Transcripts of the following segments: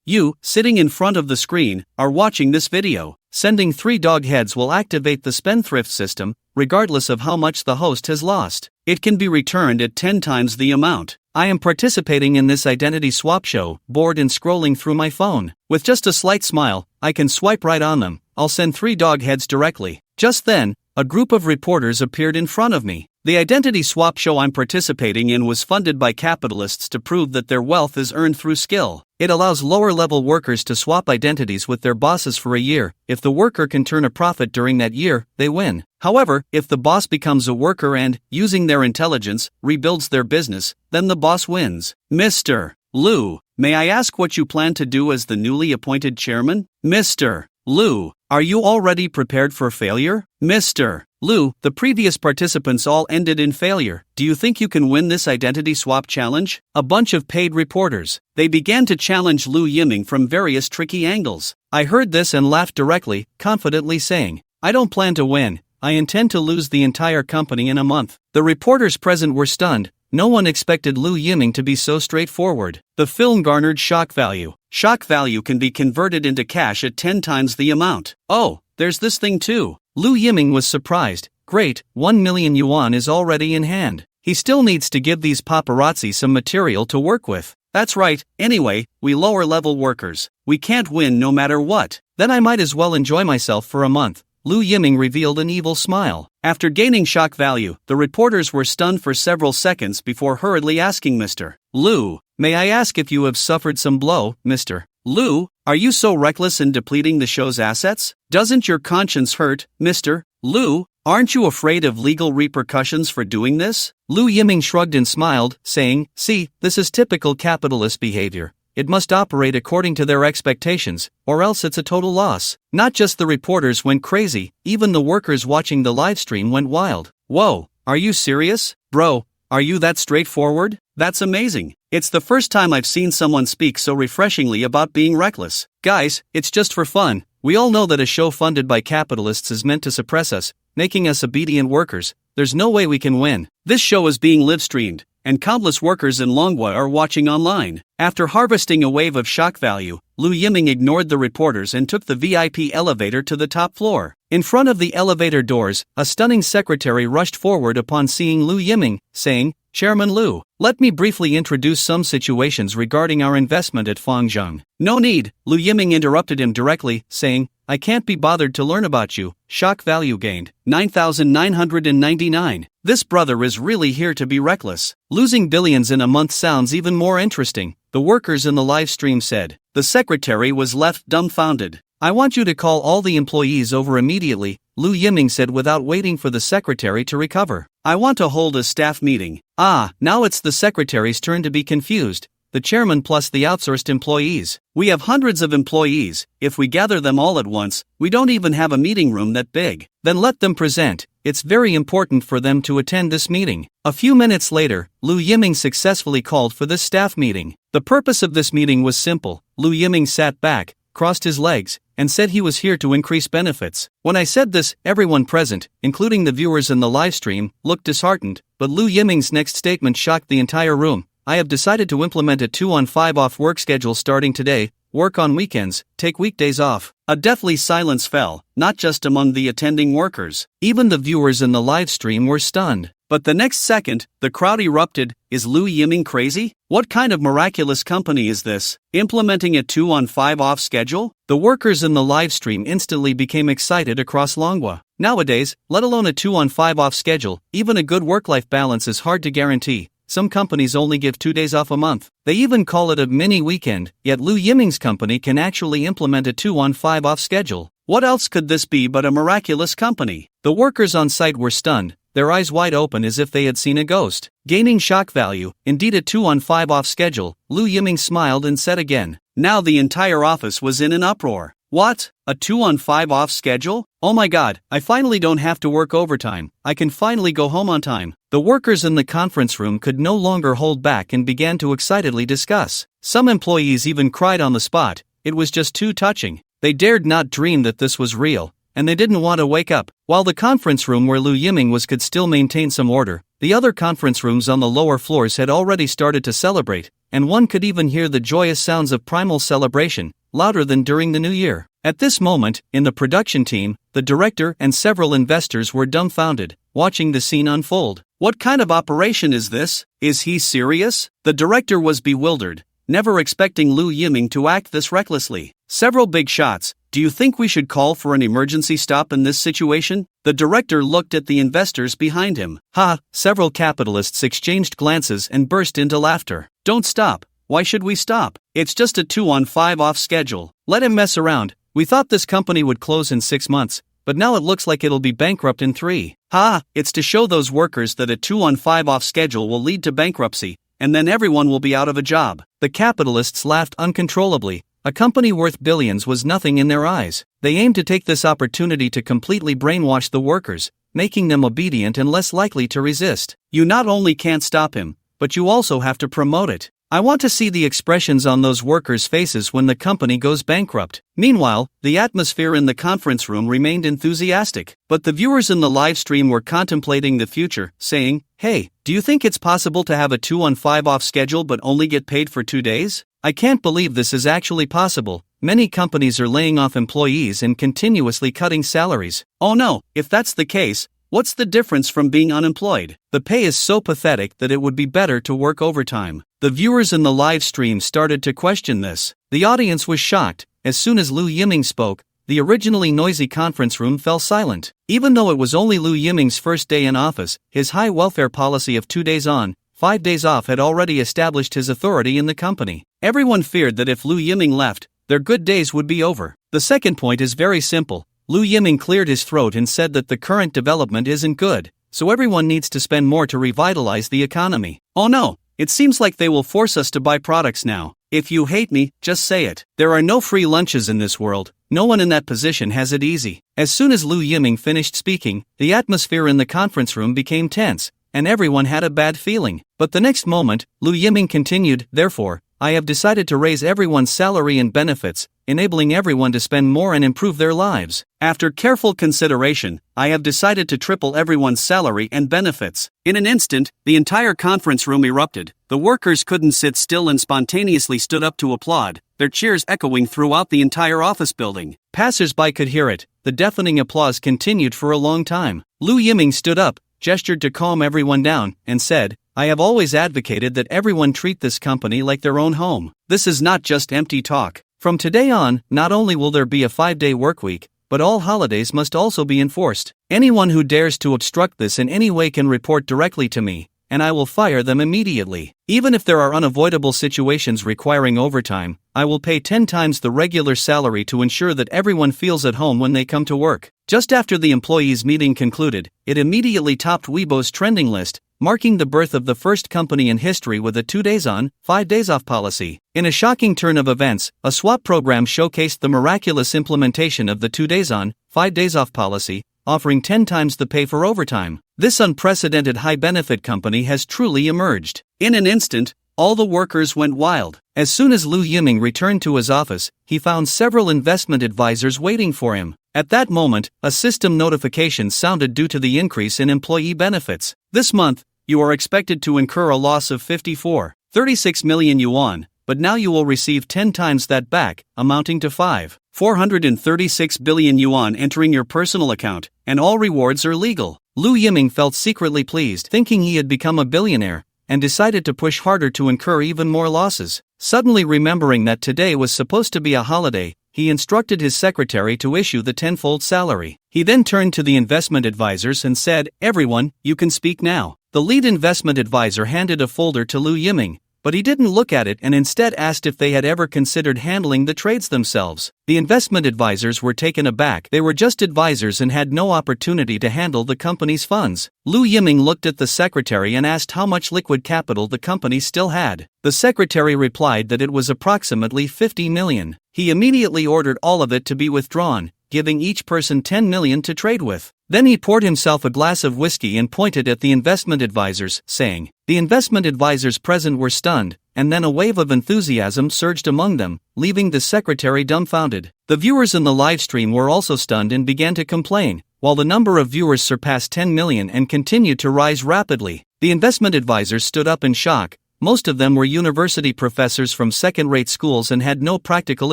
You, sitting in front of the screen, are watching this video. Sending 3 dog heads will activate the spendthrift system, regardless of how much the host has lost. It can be returned at 10 times the amount. I am participating in this identity swap show, bored and scrolling through my phone. With just a slight smile, I can swipe right on them. I'll send 3 dog heads directly. Just then, a group of reporters appeared in front of me. The identity swap show I'm participating in was funded by capitalists to prove that their wealth is earned through skill. It allows lower-level workers to swap identities with their bosses for a year. If the worker can turn a profit during that year, they win. However, if the boss becomes a worker and, using their intelligence, rebuilds their business, then the boss wins. Mr. Liu, may I ask what you plan to do as the newly appointed chairman? Mr. Liu, are you already prepared for failure? Mr. Liu, the previous participants all ended in failure. Do you think you can win this identity swap challenge? A bunch of paid reporters. They began to challenge Liu Yiming from various tricky angles. I heard this and laughed directly, confidently saying, I don't plan to win. I intend to lose the entire company in a month. The reporters present were stunned. No one expected Liu Yiming to be so straightforward. The film garnered shock value. Shock value can be converted into cash at 10 times the amount. Oh, there's this thing too. Liu Yiming was surprised. Great, 1 million yuan is already in hand. He still needs to give these paparazzi some material to work with. That's right, anyway, we lower-level workers. We can't win no matter what. Then I might as well enjoy myself for a month. Liu Yiming revealed an evil smile. After gaining shock value, the reporters were stunned for several seconds before hurriedly asking Mr. Liu, may I ask if you have suffered some blow, Mr. Liu? Are you so reckless in depleting the show's assets? Doesn't your conscience hurt, Mr. Liu? Aren't you afraid of legal repercussions for doing this? Liu Yiming shrugged and smiled, saying, see, this is typical capitalist behavior. It must operate according to their expectations, or else it's a total loss. Not just the reporters went crazy, even the workers watching the livestream went wild. Whoa, are you serious? Bro, are you that straightforward? That's amazing. It's the first time I've seen someone speak so refreshingly about being reckless. Guys, it's just for fun. We all know that a show funded by capitalists is meant to suppress us, making us obedient workers. There's no way we can win. This show is being live-streamed, and countless workers in Manhwa are watching online. After harvesting a wave of shock value, Liu Yiming ignored the reporters and took the VIP elevator to the top floor. In front of the elevator doors, a stunning secretary rushed forward upon seeing Liu Yiming, saying, Chairman Liu, let me briefly introduce some situations regarding our investment at Fangzheng. No need, Liu Yiming interrupted him directly, saying, I can't be bothered to learn about you. Shock value gained, 9,999. This brother is really here to be reckless. Losing billions in a month sounds even more interesting, the workers in the live stream said. The secretary was left dumbfounded. I want you to call all the employees over immediately, Liu Yiming said without waiting for the secretary to recover. I want to hold a staff meeting. Now it's the secretary's turn to be confused. The chairman plus the outsourced employees. We have hundreds of employees. If we gather them all at once, we don't even have a meeting room that big. Then let them present. It's very important for them to attend this meeting. A few minutes later, Liu Yiming successfully called for this staff meeting. The purpose of this meeting was simple. Liu Yiming sat back, crossed his legs, and said he was here to increase benefits. When I said this, everyone present, including the viewers in the livestream, looked disheartened, but Liu Yiming's next statement shocked the entire room. I have decided to implement a 2-on-5 off work schedule starting today, work on weekends, take weekdays off. A deathly silence fell, not just among the attending workers. Even the viewers in the livestream were stunned. But the next second, the crowd erupted. Is Liu Yiming crazy? What kind of miraculous company is this? Implementing a 2-on-5 off schedule? The workers in the livestream instantly became excited across Manhwa. Nowadays, let alone a 2-on-5 off schedule, even a good work-life balance is hard to guarantee. Some companies only give 2 days off a month. They even call it a mini weekend, yet Liu Yiming's company can actually implement a 2-on-5 off schedule. What else could this be but a miraculous company? The workers on site were stunned, their eyes wide open as if they had seen a ghost. Gaining shock value, indeed a 2-on-5 off schedule, Liu Yiming smiled and said again. Now the entire office was in an uproar. What? A 2-on-5 off schedule? Oh my god, I finally don't have to work overtime. I can finally go home on time. The workers in the conference room could no longer hold back and began to excitedly discuss. Some employees even cried on the spot. It was just too touching. They dared not dream that this was real, and they didn't want to wake up. While the conference room where Liu Yiming was could still maintain some order, the other conference rooms on the lower floors had already started to celebrate, and one could even hear the joyous sounds of primal celebration, louder than during the New Year. At this moment, in the production team, the director and several investors were dumbfounded, watching the scene unfold. What kind of operation is this? Is he serious? The director was bewildered, never expecting Lu Yiming to act this recklessly. Several big shots. Do you think we should call for an emergency stop in this situation? The director looked at the investors behind him. Ha! Several capitalists exchanged glances and burst into laughter. Don't stop. Why should we stop? It's just a 2-on-5 off schedule. Let him mess around. We thought this company would close in 6 months, but now it looks like it'll be bankrupt in 3. Ha! It's to show those workers that a 2-on-5 off schedule will lead to bankruptcy, and then everyone will be out of a job. The capitalists laughed uncontrollably. A company worth billions was nothing in their eyes. They aimed to take this opportunity to completely brainwash the workers, making them obedient and less likely to resist. You not only can't stop him, but you also have to promote it. I want to see the expressions on those workers' faces when the company goes bankrupt. Meanwhile, the atmosphere in the conference room remained enthusiastic, but the viewers in the live stream were contemplating the future, saying, "Hey, do you think it's possible to have a 2-on-5 off schedule but only get paid for 2 days? I can't believe this is actually possible. Many companies are laying off employees and continuously cutting salaries. Oh no, if that's the case, what's the difference from being unemployed? The pay is so pathetic that it would be better to work overtime." The viewers in the live stream started to question this. The audience was shocked. As soon as Lu Yiming spoke, the originally noisy conference room fell silent. Even though it was only Lu Yiming's first day in office, his high welfare policy of 2 days on, 5 days off had already established his authority in the company. Everyone feared that if Lu Yiming left, their good days would be over. The second point is very simple. Lu Yiming cleared his throat and said that the current development isn't good, so everyone needs to spend more to revitalize the economy. Oh no, it seems like they will force us to buy products now. If you hate me, just say it. There are no free lunches in this world. No one in that position has it easy. As soon as Lu Yiming finished speaking, the atmosphere in the conference room became tense, and everyone had a bad feeling. But the next moment, Lu Yiming continued, "Therefore, I have decided to raise everyone's salary and benefits, enabling everyone to spend more and improve their lives. After careful consideration, I have decided to triple everyone's salary and benefits." In an instant, the entire conference room erupted. The workers couldn't sit still and spontaneously stood up to applaud, their cheers echoing throughout the entire office building. Passers-by could hear it. The deafening applause continued for a long time. Lu Yiming stood up, gestured to calm everyone down, and said, "I have always advocated that everyone treat this company like their own home. This is not just empty talk. From today on, not only will there be a 5-day workweek, but all holidays must also be enforced. Anyone who dares to obstruct this in any way can report directly to me, and I will fire them immediately. Even if there are unavoidable situations requiring overtime, I will pay 10 times the regular salary to ensure that everyone feels at home when they come to work." Just after the employees' meeting concluded, it immediately topped Weibo's trending list, marking the birth of the first company in history with a 2 days on, 5 days off policy. In a shocking turn of events, a swap program showcased the miraculous implementation of the 2 days on, 5 days off policy, offering 10 times the pay for overtime. This unprecedented high-benefit company has truly emerged. In an instant, all the workers went wild. As soon as Lu Yiming returned to his office, he found several investment advisors waiting for him. At that moment, a system notification sounded due to the increase in employee benefits. This month, you are expected to incur a loss of 54.36 million yuan, but now you will receive 10 times that back, amounting to 5.436 billion yuan entering your personal account, and all rewards are legal. Lu Yiming felt secretly pleased, thinking he had become a billionaire, and decided to push harder to incur even more losses. Suddenly remembering that today was supposed to be a holiday, he instructed his secretary to issue the tenfold salary. He then turned to the investment advisors and said, "Everyone, you can speak now." The lead investment advisor handed a folder to Lu Yiming, but he didn't look at it and instead asked if they had ever considered handling the trades themselves. The investment advisors were taken aback. They were just advisors and had no opportunity to handle the company's funds. Lu Yiming looked at the secretary and asked how much liquid capital the company still had. The secretary replied that it was approximately 50 million. He immediately ordered all of it to be withdrawn, giving each person 10 million to trade with. Then he poured himself a glass of whiskey and pointed at the investment advisors, saying, The investment advisors present were stunned, and then a wave of enthusiasm surged among them, leaving the secretary dumbfounded. The viewers in the live stream were also stunned and began to complain, while the number of viewers surpassed 10 million and continued to rise rapidly. The investment advisors stood up in shock, most of them were university professors from second-rate schools and had no practical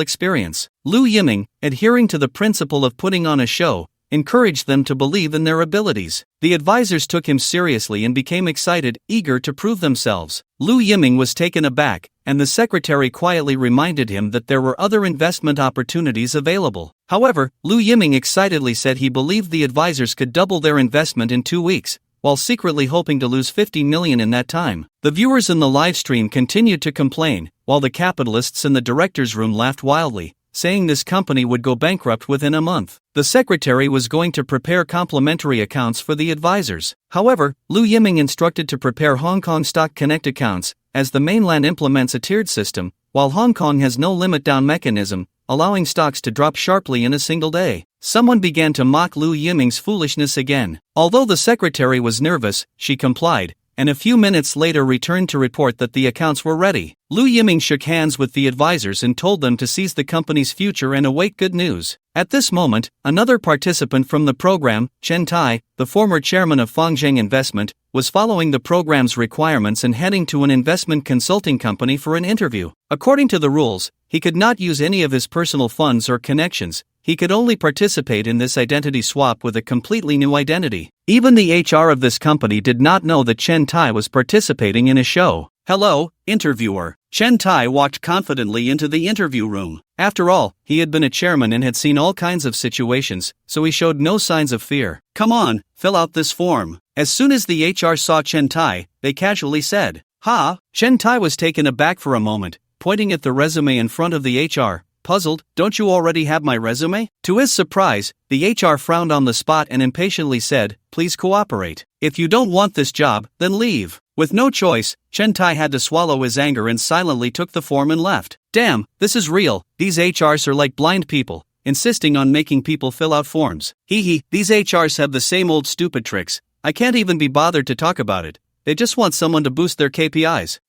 experience. Liu Yiming, adhering to the principle of putting on a show, encouraged them to believe in their abilities. The advisors took him seriously and became excited, eager to prove themselves. Liu Yiming was taken aback, and the secretary quietly reminded him that there were other investment opportunities available. However, Liu Yiming excitedly said he believed the advisors could double their investment in 2 weeks, while secretly hoping to lose 50 million in that time. The viewers in the live stream continued to complain, while the capitalists in the director's room laughed wildly, saying this company would go bankrupt within a month. The secretary was going to prepare complimentary accounts for the advisors. However, Liu Yiming instructed to prepare Hong Kong Stock Connect accounts, as the mainland implements a tiered system, while Hong Kong has no limit-down mechanism, allowing stocks to drop sharply in a single day. Someone began to mock Liu Yiming's foolishness again. Although the secretary was nervous, she complied, and a few minutes later returned to report that the accounts were ready. Liu Yiming shook hands with the advisors and told them to seize the company's future and await good news. At this moment, another participant from the program, Chen Tai, the former chairman of Fangzheng Investment, was following the program's requirements and heading to an investment consulting company for an interview. According to the rules, he could not use any of his personal funds or connections. He could only participate in this identity swap with a completely new identity. Even the HR of this company did not know that Chen Tai was participating in a show. "Hello, interviewer." Chen Tai walked confidently into the interview room. After all, he had been a chairman and had seen all kinds of situations, so he showed no signs of fear. "Come on, fill out this form." As soon as the HR saw Chen Tai, they casually said, "Ha!" Chen Tai was taken aback for a moment, pointing at the resume in front of the HR. Puzzled, "Don't you already have my resume?" To his surprise, the HR frowned on the spot and impatiently said, "Please cooperate. If you don't want this job, then leave." With no choice, Chen Tai had to swallow his anger and silently took the form and left. Damn, this is real. These HRs are like blind people, insisting on making people fill out forms. These HRs have the same old stupid tricks. I can't even be bothered to talk about it. They just want someone to boost their KPIs.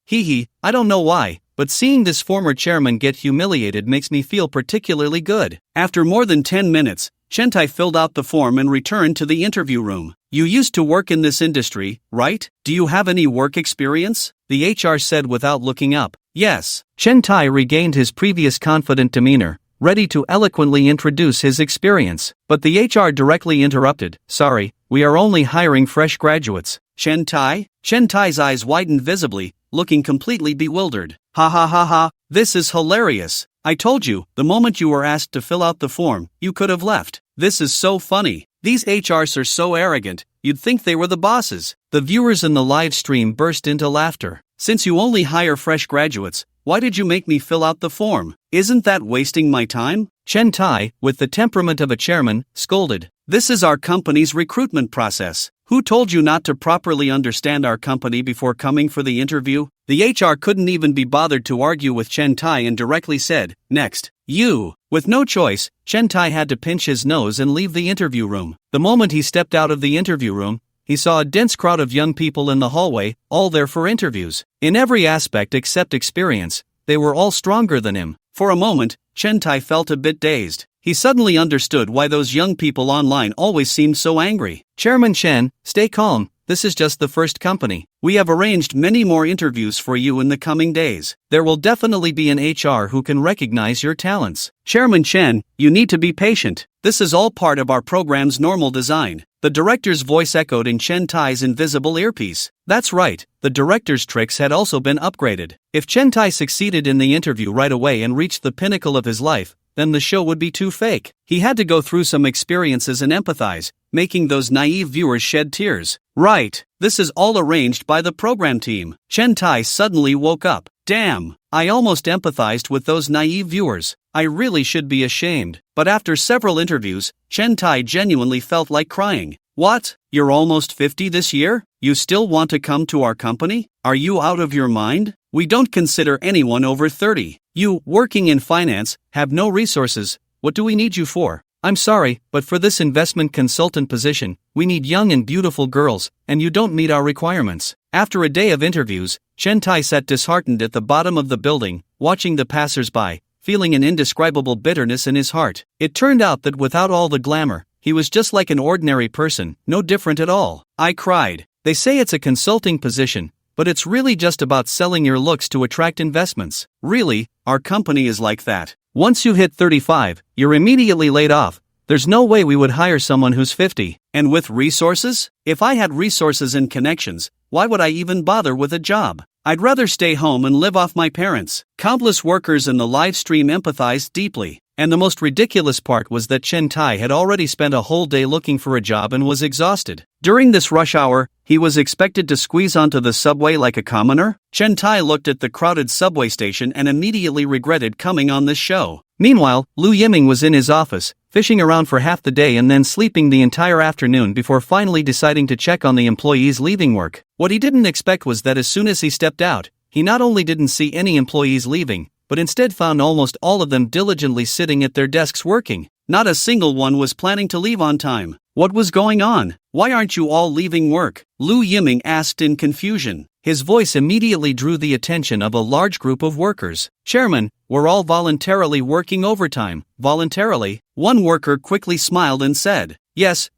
I don't know why, but seeing this former chairman get humiliated makes me feel particularly good. After more than 10 minutes, Chen Tai filled out the form and returned to the interview room. "You used to work in this industry, right? Do you have any work experience?" the HR said without looking up. "Yes." Chen Tai regained his previous confident demeanor, ready to eloquently introduce his experience. But the HR directly interrupted. "Sorry, we are only hiring fresh graduates." "Chen Tai?" Chen Tai's eyes widened visibly, looking completely bewildered. "Ha ha ha ha, this is hilarious. I told you, the moment you were asked to fill out the form, you could have left. This is so funny. These HRs are so arrogant, you'd think they were the bosses." The viewers in the live stream burst into laughter. "Since you only hire fresh graduates, why did you make me fill out the form? Isn't that wasting my time?" Chen Tai, with the temperament of a chairman, scolded. "This is our company's recruitment process. Who told you not to properly understand our company before coming for the interview?" The HR couldn't even be bothered to argue with Chen Tai and directly said, "Next, you." With no choice, Chen Tai had to pinch his nose and leave the interview room. The moment he stepped out of the interview room, he saw a dense crowd of young people in the hallway, all there for interviews. In every aspect except experience, they were all stronger than him. For a moment, Chen Tai felt a bit dazed. He suddenly understood why those young people online always seemed so angry. "Chairman Chen, stay calm. This is just the first company. We have arranged many more interviews for you in the coming days. There will definitely be an HR who can recognize your talents." "Chairman Chen, you need to be patient. This is all part of our program's normal design." The director's voice echoed in Chen Tai's invisible earpiece. That's right, the director's tricks had also been upgraded. If Chen Tai succeeded in the interview right away and reached the pinnacle of his life, then the show would be too fake. He had to go through some experiences and empathize, making those naive viewers shed tears. "Right, this is all arranged by the program team." Chen Tai suddenly woke up. "Damn, I almost empathized with those naive viewers. I really should be ashamed." But after several interviews, Chen Tai genuinely felt like crying. "What? You're almost 50 this year? You still want to come to our company? Are you out of your mind? We don't consider anyone over 30. You, working in finance, have no resources. What do we need you for?" "I'm sorry, but for this investment consultant position, we need young and beautiful girls, and you don't meet our requirements." After a day of interviews, Chen Tai sat disheartened at the bottom of the building, watching the passers-by, feeling an indescribable bitterness in his heart. It turned out that without all the glamour, he was just like an ordinary person, no different at all. "I cried. They say it's a consulting position, but it's really just about selling your looks to attract investments. Really, our company is like that. Once you hit 35, you're immediately laid off. There's no way we would hire someone who's 50. And with resources? If I had resources and connections, why would I even bother with a job? I'd rather stay home and live off my parents. Countless workers in the live stream empathized deeply. And the most ridiculous part was that Chen Tai had already spent a whole day looking for a job and was exhausted. During this rush hour, he was expected to squeeze onto the subway like a commoner? Chen Tai looked at the crowded subway station and immediately regretted coming on this show. Meanwhile, Lu Yiming was in his office, fishing around for half the day and then sleeping the entire afternoon before finally deciding to check on the employees leaving work. What he didn't expect was that as soon as he stepped out, he not only didn't see any employees leaving, but instead found almost all of them diligently sitting at their desks working. Not a single one was planning to leave on time. What was going on? Why aren't you all leaving work? Lu Yiming asked in confusion. His voice immediately drew the attention of a large group of workers. Chairman, we're all voluntarily working overtime. Voluntarily? One worker quickly smiled and said, Yes,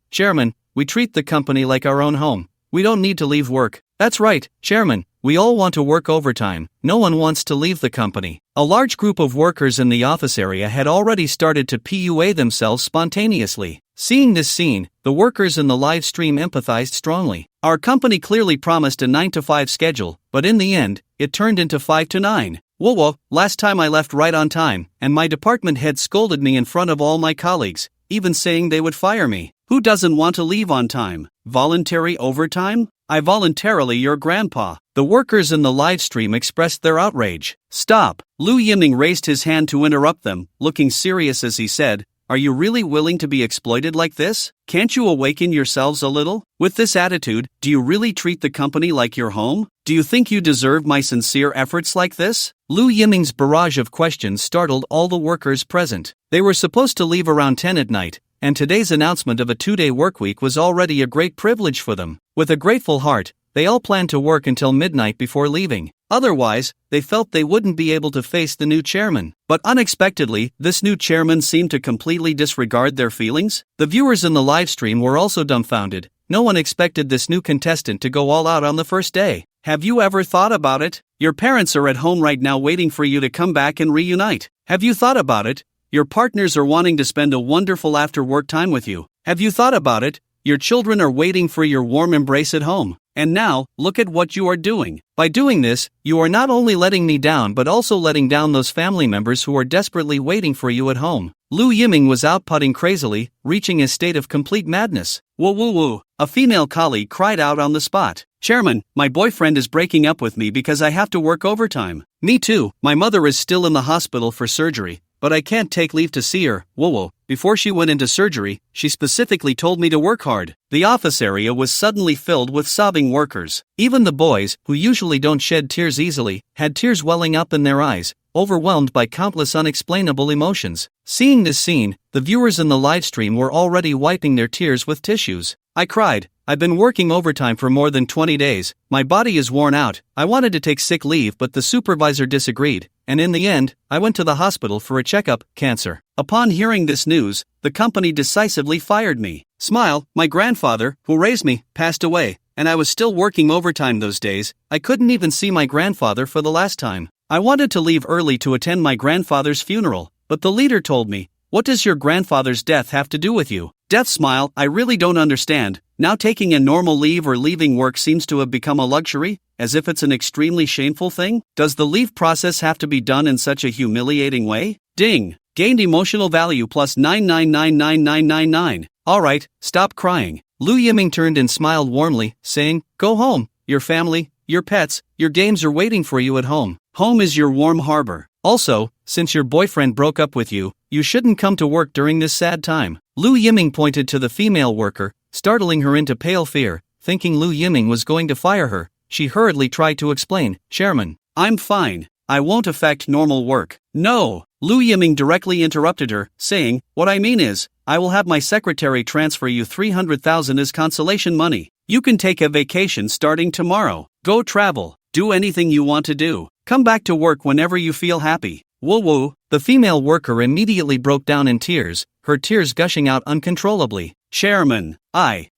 Chairman, we treat the company like our own home. We don't need to leave work. That's right, Chairman. We all want to work overtime. No one wants to leave the company. A large group of workers in the office area had already started to PUA themselves spontaneously. Seeing this scene, the workers in the live stream empathized strongly. Our company clearly promised a 9-to-5 schedule, but in the end, it turned into 5-to-9. Whoa, last time I left right on time, and my department head scolded me in front of all my colleagues, even saying they would fire me. Who doesn't want to leave on time? Voluntary overtime? I voluntarily your grandpa. The workers in the live stream expressed their outrage. Stop! Lu Yiming raised his hand to interrupt them, looking serious as he said, Are you really willing to be exploited like this? Can't you awaken yourselves a little? With this attitude, do you really treat the company like your home? Do you think you deserve my sincere efforts like this? Lu Yiming's barrage of questions startled all the workers present. They were supposed to leave around 10 at night, and today's announcement of a 2-day workweek was already a great privilege for them. With a grateful heart, they all planned to work until midnight before leaving. Otherwise, they felt they wouldn't be able to face the new chairman. But unexpectedly, this new chairman seemed to completely disregard their feelings. The viewers in the live stream were also dumbfounded. No one expected this new contestant to go all out on the first day. Have you ever thought about it? Your parents are at home right now waiting for you to come back and reunite. Have you thought about it? Your partners are wanting to spend a wonderful after-work time with you. Have you thought about it? Your children are waiting for your warm embrace at home. And now, look at what you are doing. By doing this, you are not only letting me down but also letting down those family members who are desperately waiting for you at home. Lu Yiming was outputting crazily, reaching a state of complete madness. Woo. A female colleague cried out on the spot. Chairman, my boyfriend is breaking up with me because I have to work overtime. Me too. My mother is still in the hospital for surgery, but I can't take leave to see her. Whoa. Before she went into surgery, she specifically told me to work hard. The office area was suddenly filled with sobbing workers. Even the boys, who usually don't shed tears easily, had tears welling up in their eyes, overwhelmed by countless unexplainable emotions. Seeing this scene, the viewers in the live stream were already wiping their tears with tissues. I cried. I've been working overtime for more than 20 days. My body is worn out. I wanted to take sick leave but the supervisor disagreed, and in the end, I went to the hospital for a checkup, cancer. Upon hearing this news, the company decisively fired me. Smile, my grandfather, who raised me, passed away, and I was still working overtime those days. I couldn't even see my grandfather for the last time. I wanted to leave early to attend my grandfather's funeral, but the leader told me, What does your grandfather's death have to do with you? Death smile, I really don't understand. Now taking a normal leave or leaving work seems to have become a luxury, as if it's an extremely shameful thing? Does the leave process have to be done in such a humiliating way? Ding! Gained emotional value plus 9999999. Alright, stop crying. Lu Yiming turned and smiled warmly, saying, Go home. Your family, your pets, your games are waiting for you at home. Home is your warm harbor. Also, since your boyfriend broke up with you, you shouldn't come to work during this sad time. Lu Yiming pointed to the female worker, startling her into pale fear. Thinking Lu Yiming was going to fire her, she hurriedly tried to explain, Chairman, I'm fine. I won't affect normal work. No! Lu Yiming directly interrupted her, saying, What I mean is, I will have my secretary transfer you 300,000 as consolation money. You can take a vacation starting tomorrow. Go travel. Do anything you want to do. Come back to work whenever you feel happy. Woo. The female worker immediately broke down in tears, her tears gushing out uncontrollably. Chairman, I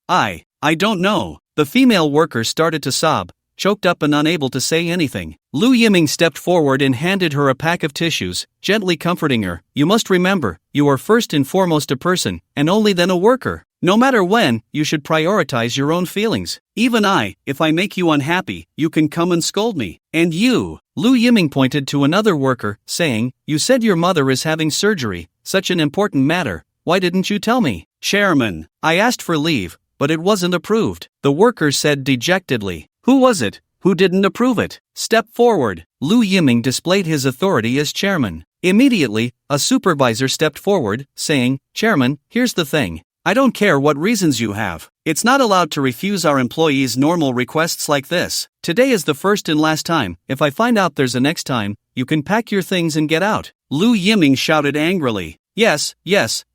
don't know. The female worker started to sob, choked up and unable to say anything. Lu Yiming stepped forward and handed her a pack of tissues, gently comforting her. You must remember, you are first and foremost a person, and only then a worker. No matter when, you should prioritize your own feelings. Even if I make you unhappy, you can come and scold me. And you, Lu Yiming pointed to another worker, saying, you said your mother is having surgery, such an important matter, why didn't you tell me? Chairman, I asked for leave, but it wasn't approved, the worker said dejectedly. Who was it? Who didn't approve it? Step forward. Lu Yiming displayed his authority as chairman. Immediately, a supervisor stepped forward, saying, Chairman, here's the thing. I don't care what reasons you have. It's not allowed to refuse our employees' normal requests like this. Today is the first and last time. If I find out there's a next time, you can pack your things and get out. Lu Yiming shouted angrily. Yes,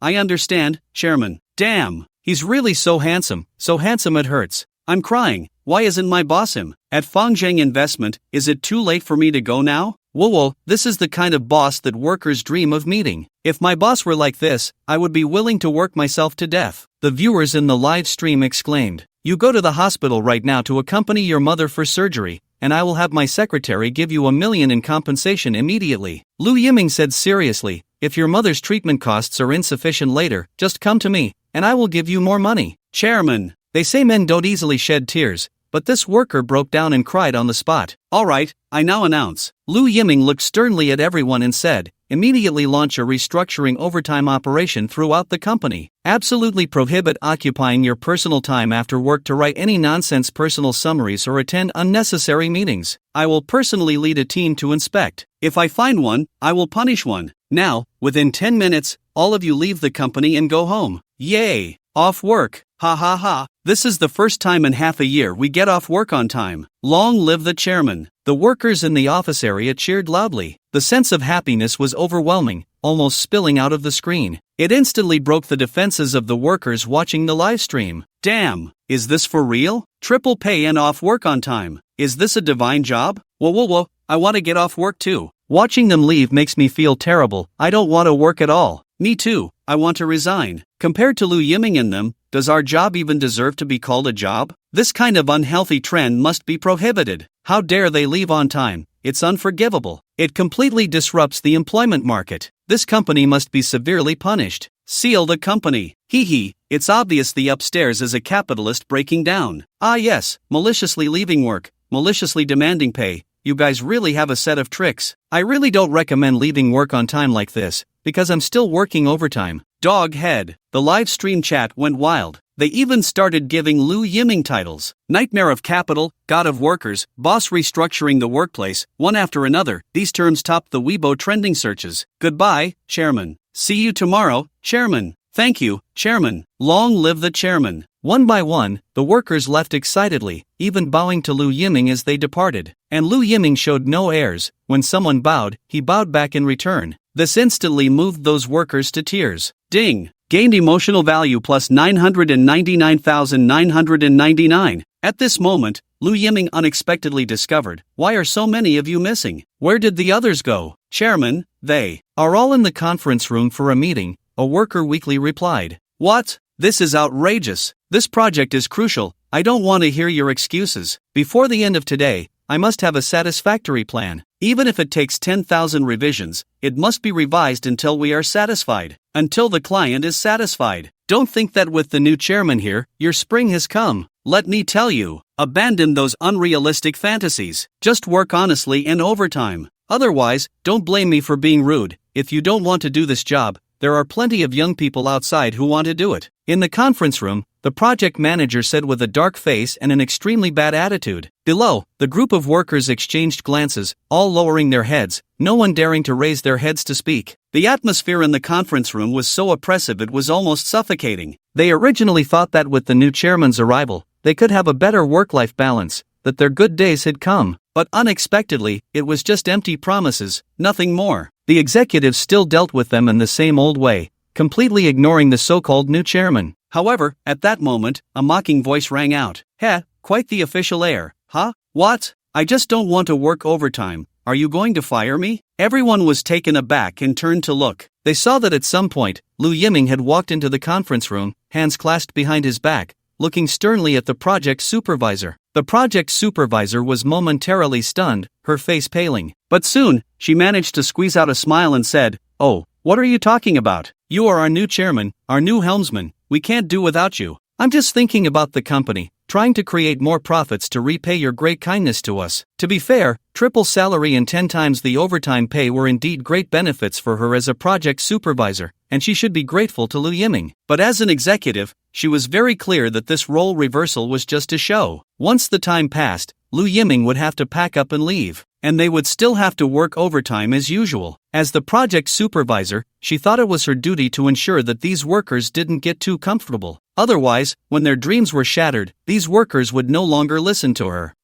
I understand, Chairman. Damn, he's really so handsome it hurts. I'm crying. Why isn't my boss him? At Fangzheng Investment, is it too late for me to go now? Whoa, this is the kind of boss that workers dream of meeting. If my boss were like this, I would be willing to work myself to death. The viewers in the live stream exclaimed. You go to the hospital right now to accompany your mother for surgery, and I will have my secretary give you $1 million in compensation immediately. Lu Yiming said seriously, if your mother's treatment costs are insufficient later, just come to me, and I will give you more money. Chairman, they say men don't easily shed tears, but this worker broke down and cried on the spot. Alright, I now announce. Lu Yiming looked sternly at everyone and said, immediately launch a restructuring overtime operation throughout the company. Absolutely prohibit occupying your personal time after work to write any nonsense personal summaries or attend unnecessary meetings. I will personally lead a team to inspect. If I find one, I will punish one. Now, within 10 minutes, all of you leave the company and go home. Yay! Off work. Ha ha ha. This is the first time in half a year we get off work on time. Long live the chairman. The workers in the office area cheered loudly. The sense of happiness was overwhelming, almost spilling out of the screen. It instantly broke the defenses of the workers watching the live stream. Damn, is this for real? Triple pay and off work on time. Is this a divine job? Whoa, I want to get off work too. Watching them leave makes me feel terrible. I don't want to work at all. Me too, I want to resign. Compared to Lu Yiming and them, does our job even deserve to be called a job? This kind of unhealthy trend must be prohibited. How dare they leave on time? It's unforgivable. It completely disrupts the employment market. This company must be severely punished. Seal the company. Hee, it's obvious the upstairs is a capitalist breaking down. Ah yes, maliciously leaving work, maliciously demanding pay. You guys really have a set of tricks. I really don't recommend leaving work on time like this, because I'm still working overtime. Dog head. The live stream chat went wild. They even started giving Lu Yiming titles. Nightmare of Capital, God of Workers, Boss Restructuring the Workplace, one after another. These terms topped the Weibo trending searches. Goodbye, Chairman. See you tomorrow, Chairman. Thank you, Chairman. Long live the Chairman. One by one, the workers left excitedly, even bowing to Lu Yiming as they departed. And Lu Yiming showed no airs. When someone bowed, he bowed back in return. This instantly moved those workers to tears. Ding! Gained emotional value plus 999,999. At this moment, Lu Yiming unexpectedly discovered, why are so many of you missing? Where did the others go? Chairman, they are all in the conference room for a meeting, a worker weakly replied. What? This is outrageous. This project is crucial. I don't want to hear your excuses. Before the end of today, I must have a satisfactory plan. Even if it takes 10,000 revisions, it must be revised until we are satisfied. Until the client is satisfied. Don't think that with the new chairman here, your spring has come. Let me tell you, abandon those unrealistic fantasies. Just work honestly and overtime. Otherwise, don't blame me for being rude. If you don't want to do this job, there are plenty of young people outside who want to do it. In the conference room, the project manager said with a dark face and an extremely bad attitude. Below, the group of workers exchanged glances, all lowering their heads, no one daring to raise their heads to speak. The atmosphere in the conference room was so oppressive it was almost suffocating. They originally thought that with the new chairman's arrival, they could have a better work-life balance, that their good days had come. But unexpectedly, it was just empty promises, nothing more. The executives still dealt with them in the same old way, completely ignoring the so-called new chairman. However, at that moment, a mocking voice rang out. Heh, quite the official air. Huh? What? I just don't want to work overtime. Are you going to fire me? Everyone was taken aback and turned to look. They saw that at some point, Lu Yiming had walked into the conference room, hands clasped behind his back, looking sternly at the project supervisor. The project supervisor was momentarily stunned, her face paling. But soon, she managed to squeeze out a smile and said, "Oh, what are you talking about? You are our new chairman, our new helmsman. We can't do without you. I'm just thinking about the company, trying to create more profits to repay your great kindness to us." To be fair, triple salary and 10 times the overtime pay were indeed great benefits for her as a project supervisor, and she should be grateful to Lu Yiming. But as an executive, she was very clear that this role reversal was just a show. Once the time passed, Lu Yiming would have to pack up and leave, and they would still have to work overtime as usual. As the project supervisor, she thought it was her duty to ensure that these workers didn't get too comfortable. Otherwise, when their dreams were shattered, these workers would no longer listen to her.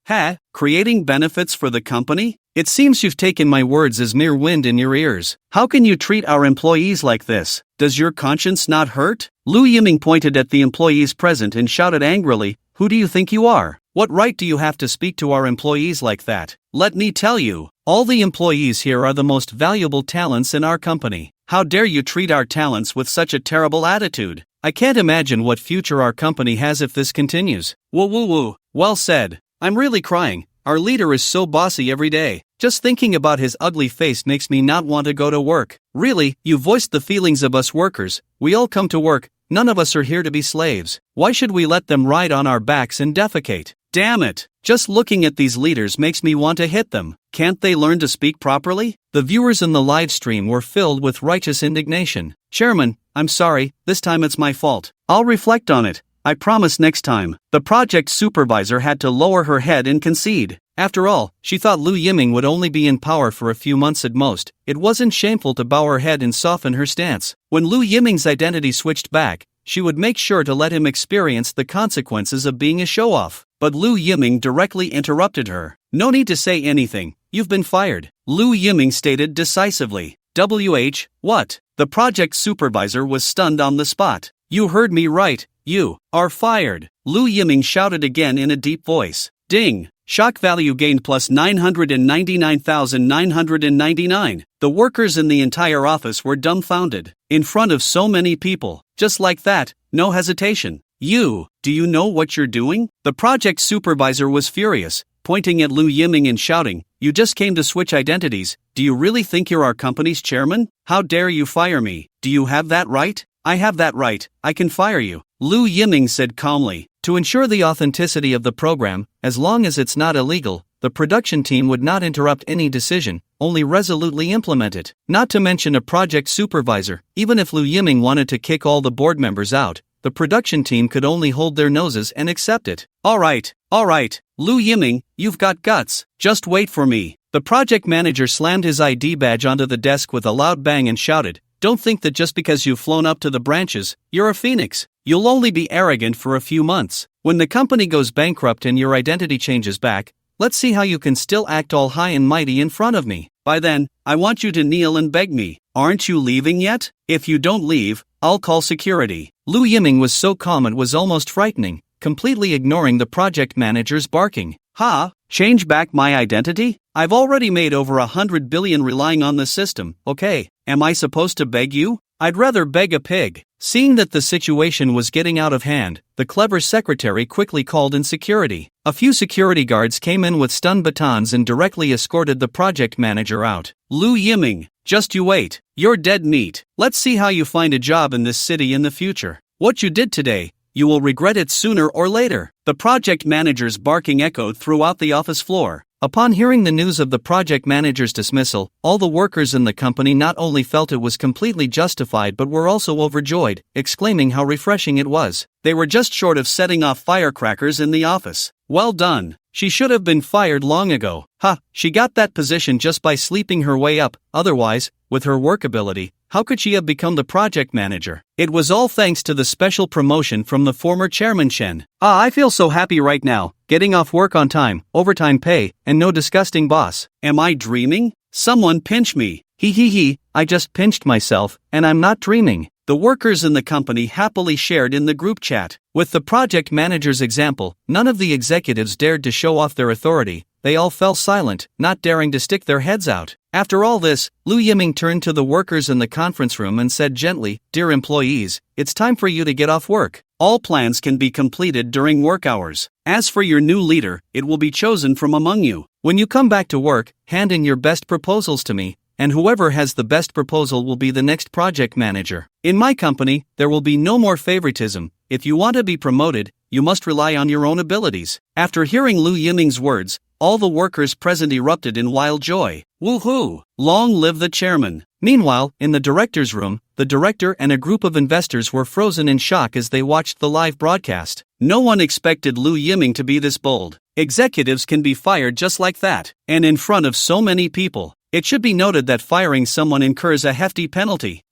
Creating benefits for the company? It seems you've taken my words as mere wind in your ears. How can you treat our employees like this? Does your conscience not hurt? Lu Yiming pointed at the employees present and shouted angrily, "Who do you think you are? What right do you have to speak to our employees like that? Let me tell you, all the employees here are the most valuable talents in our company. How dare you treat our talents with such a terrible attitude? I can't imagine what future our company has if this continues." Woo. Well said. I'm really crying. Our leader is so bossy every day. Just thinking about his ugly face makes me not want to go to work. Really, you voiced the feelings of us workers. We all come to work. None of us are here to be slaves. Why should we let them ride on our backs and defecate? Damn it! Just looking at these leaders makes me want to hit them. Can't they learn to speak properly? The viewers in the live stream were filled with righteous indignation. "Chairman, I'm sorry, this time it's my fault. I'll reflect on it. I promise next time." The project supervisor had to lower her head and concede. After all, she thought Lu Yiming would only be in power for a few months at most. It wasn't shameful to bow her head and soften her stance. When Lu Yiming's identity switched back, she would make sure to let him experience the consequences of being a show-off. But Lu Yiming directly interrupted her. "No need to say anything. You've been fired," Lu Yiming stated decisively. What? The project supervisor was stunned on the spot. "You heard me right. You are fired," Lu Yiming shouted again in a deep voice. Ding! Shock value gained plus 999,999. The workers in the entire office were dumbfounded. In front of so many people, just like that, no hesitation. Do you know what you're doing?" The project supervisor was furious, pointing at Lu Yiming and shouting, "You just came to switch identities. Do you really think you're our company's chairman? How dare you fire me? Do you have that right?" "I have that right. I can fire you," Lu Yiming said calmly. To ensure the authenticity of the program, as long as it's not illegal, the production team would not interrupt any decision, only resolutely implement it. Not to mention a project supervisor. Even if Lu Yiming wanted to kick all the board members out, the production team could only hold their noses and accept it. All right, Lu Yiming, you've got guts. Just wait for me." The project manager slammed his ID badge onto the desk with a loud bang and shouted, "Don't think that just because you've flown up to the branches, you're a phoenix. You'll only be arrogant for a few months. When the company goes bankrupt and your identity changes back, let's see how you can still act all high and mighty in front of me. By then, I want you to kneel and beg me. Aren't you leaving yet? If you don't leave, I'll call security." Lu Yiming was so calm it was almost frightening, completely ignoring the project manager's barking. Change back my identity? I've already made over 100 billion relying on the system, okay? Am I supposed to beg you? I'd rather beg a pig. Seeing that the situation was getting out of hand, the clever secretary quickly called in security. A few security guards came in with stun batons and directly escorted the project manager out. "Lu Yiming, just you wait. You're dead meat. Let's see how you find a job in this city in the future. What you did today, you will regret it sooner or later." The project manager's barking echoed throughout the office floor. Upon hearing the news of the project manager's dismissal, all the workers in the company not only felt it was completely justified but were also overjoyed, exclaiming how refreshing it was. They were just short of setting off firecrackers in the office. Well done. She should have been fired long ago. She got that position just by sleeping her way up. Otherwise, with her work ability, how could she have become the project manager? It was all thanks to the special promotion from the former chairman Chen. I feel so happy right now, getting off work on time, overtime pay, and no disgusting boss. Am I dreaming? Someone pinch me. I just pinched myself, and I'm not dreaming. The workers in the company happily shared in the group chat. With the project manager's example, none of the executives dared to show off their authority. They all fell silent, not daring to stick their heads out. After all this, Lu Yiming turned to the workers in the conference room and said gently, "Dear employees, it's time for you to get off work. All plans can be completed during work hours. As for your new leader, it will be chosen from among you. When you come back to work, hand in your best proposals to me, and whoever has the best proposal will be the next project manager. In my company, there will be no more favoritism. If you want to be promoted, you must rely on your own abilities." After hearing Lu Yiming's words, all the workers present erupted in wild joy. Woohoo! Long live the chairman! Meanwhile, in the director's room, the director and a group of investors were frozen in shock as they watched the live broadcast. No one expected Lu Yiming to be this bold. Executives can be fired just like that, and in front of so many people. It should be noted that firing someone incurs a hefty penalty.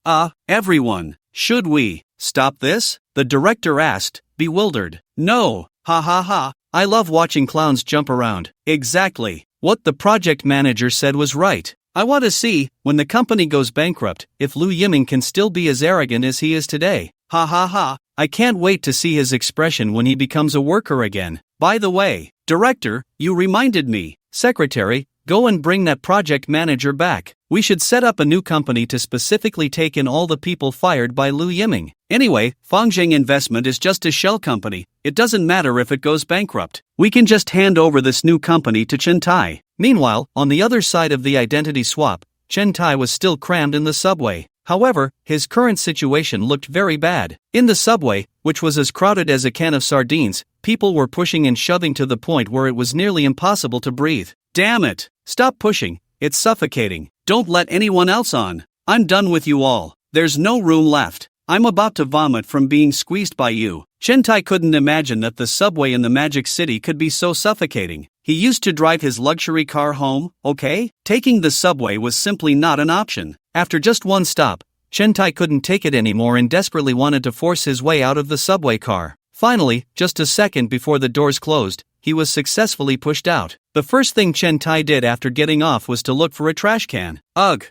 Everyone, should we stop this? The director asked, bewildered. No, ha ha ha, I love watching clowns jump around. Exactly. What the project manager said was right. I want to see, when the company goes bankrupt, if Lu Yiming can still be as arrogant as he is today. Ha ha ha, I can't wait to see his expression when he becomes a worker again. By the way, director, you reminded me. Secretary, go and bring that project manager back. We should set up a new company to specifically take in all the people fired by Lu Yiming. Anyway, Fangzheng Investment is just a shell company. It doesn't matter if it goes bankrupt. We can just hand over this new company to Chen Tai. Meanwhile, on the other side of the identity swap, Chen Tai was still crammed in the subway. However, his current situation looked very bad. In the subway, which was as crowded as a can of sardines, people were pushing and shoving to the point where it was nearly impossible to breathe. Damn it! Stop pushing, it's suffocating. Don't let anyone else on. I'm done with you all. There's no room left. I'm about to vomit from being squeezed by you. Chen Tai couldn't imagine that the subway in the Magic City could be so suffocating. He used to drive his luxury car home, okay? Taking the subway was simply not an option. After just one stop, Chen Tai couldn't take it anymore and desperately wanted to force his way out of the subway car. Finally, just a second before the doors closed, he was successfully pushed out. The first thing Chen Tai did after getting off was to look for a trash can. Ugh.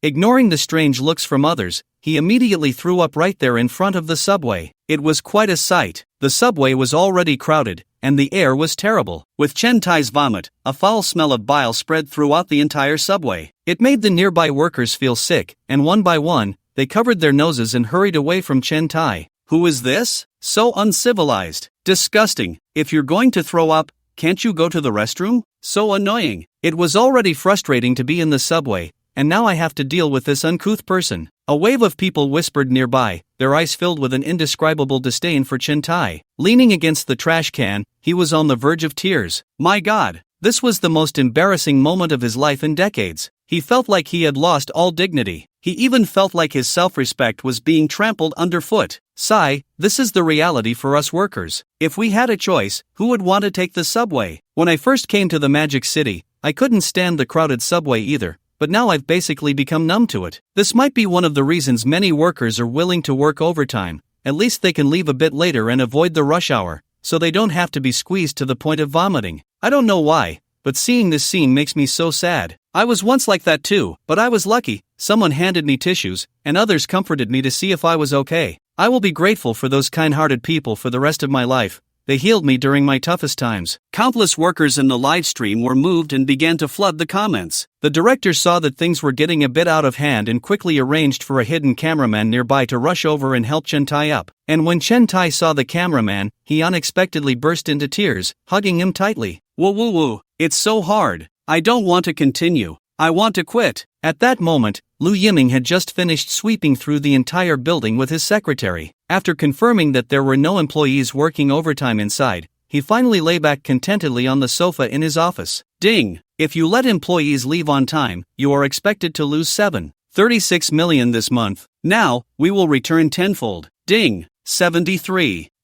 Ignoring the strange looks from others, he immediately threw up right there in front of the subway. It was quite a sight. The subway was already crowded, and the air was terrible. With Chen Tai's vomit, a foul smell of bile spread throughout the entire subway. It made the nearby workers feel sick, and one by one, they covered their noses and hurried away from Chen Tai. Who is this? So uncivilized. Disgusting. If you're going to throw up, can't you go to the restroom? So annoying. It was already frustrating to be in the subway, and now I have to deal with this uncouth person. A wave of people whispered nearby, their eyes filled with an indescribable disdain for Chen Tai. Leaning against the trash can, he was on the verge of tears. My God, this was the most embarrassing moment of his life in decades. He felt like he had lost all dignity. He even felt like his self-respect was being trampled underfoot. Sigh, this is the reality for us workers. If we had a choice, who would want to take the subway? When I first came to the Magic City, I couldn't stand the crowded subway either, but now I've basically become numb to it. This might be one of the reasons many workers are willing to work overtime. At least they can leave a bit later and avoid the rush hour, so they don't have to be squeezed to the point of vomiting. I don't know why, but seeing this scene makes me so sad. I was once like that too, but I was lucky. Someone handed me tissues, and others comforted me to see if I was okay. I will be grateful for those kind-hearted people for the rest of my life. They healed me during my toughest times. Countless workers in the live stream were moved and began to flood the comments. The director saw that things were getting a bit out of hand and quickly arranged for a hidden cameraman nearby to rush over and help Chen Tai up. And when Chen Tai saw the cameraman, he unexpectedly burst into tears, hugging him tightly. Woo, it's so hard. I don't want to continue. I want to quit. At that moment, Lu Yiming had just finished sweeping through the entire building with his secretary. After confirming that there were no employees working overtime inside, he finally lay back contentedly on the sofa in his office. Ding! If you let employees leave on time, you are expected to lose 36 million this month. Now, we will return tenfold. Ding!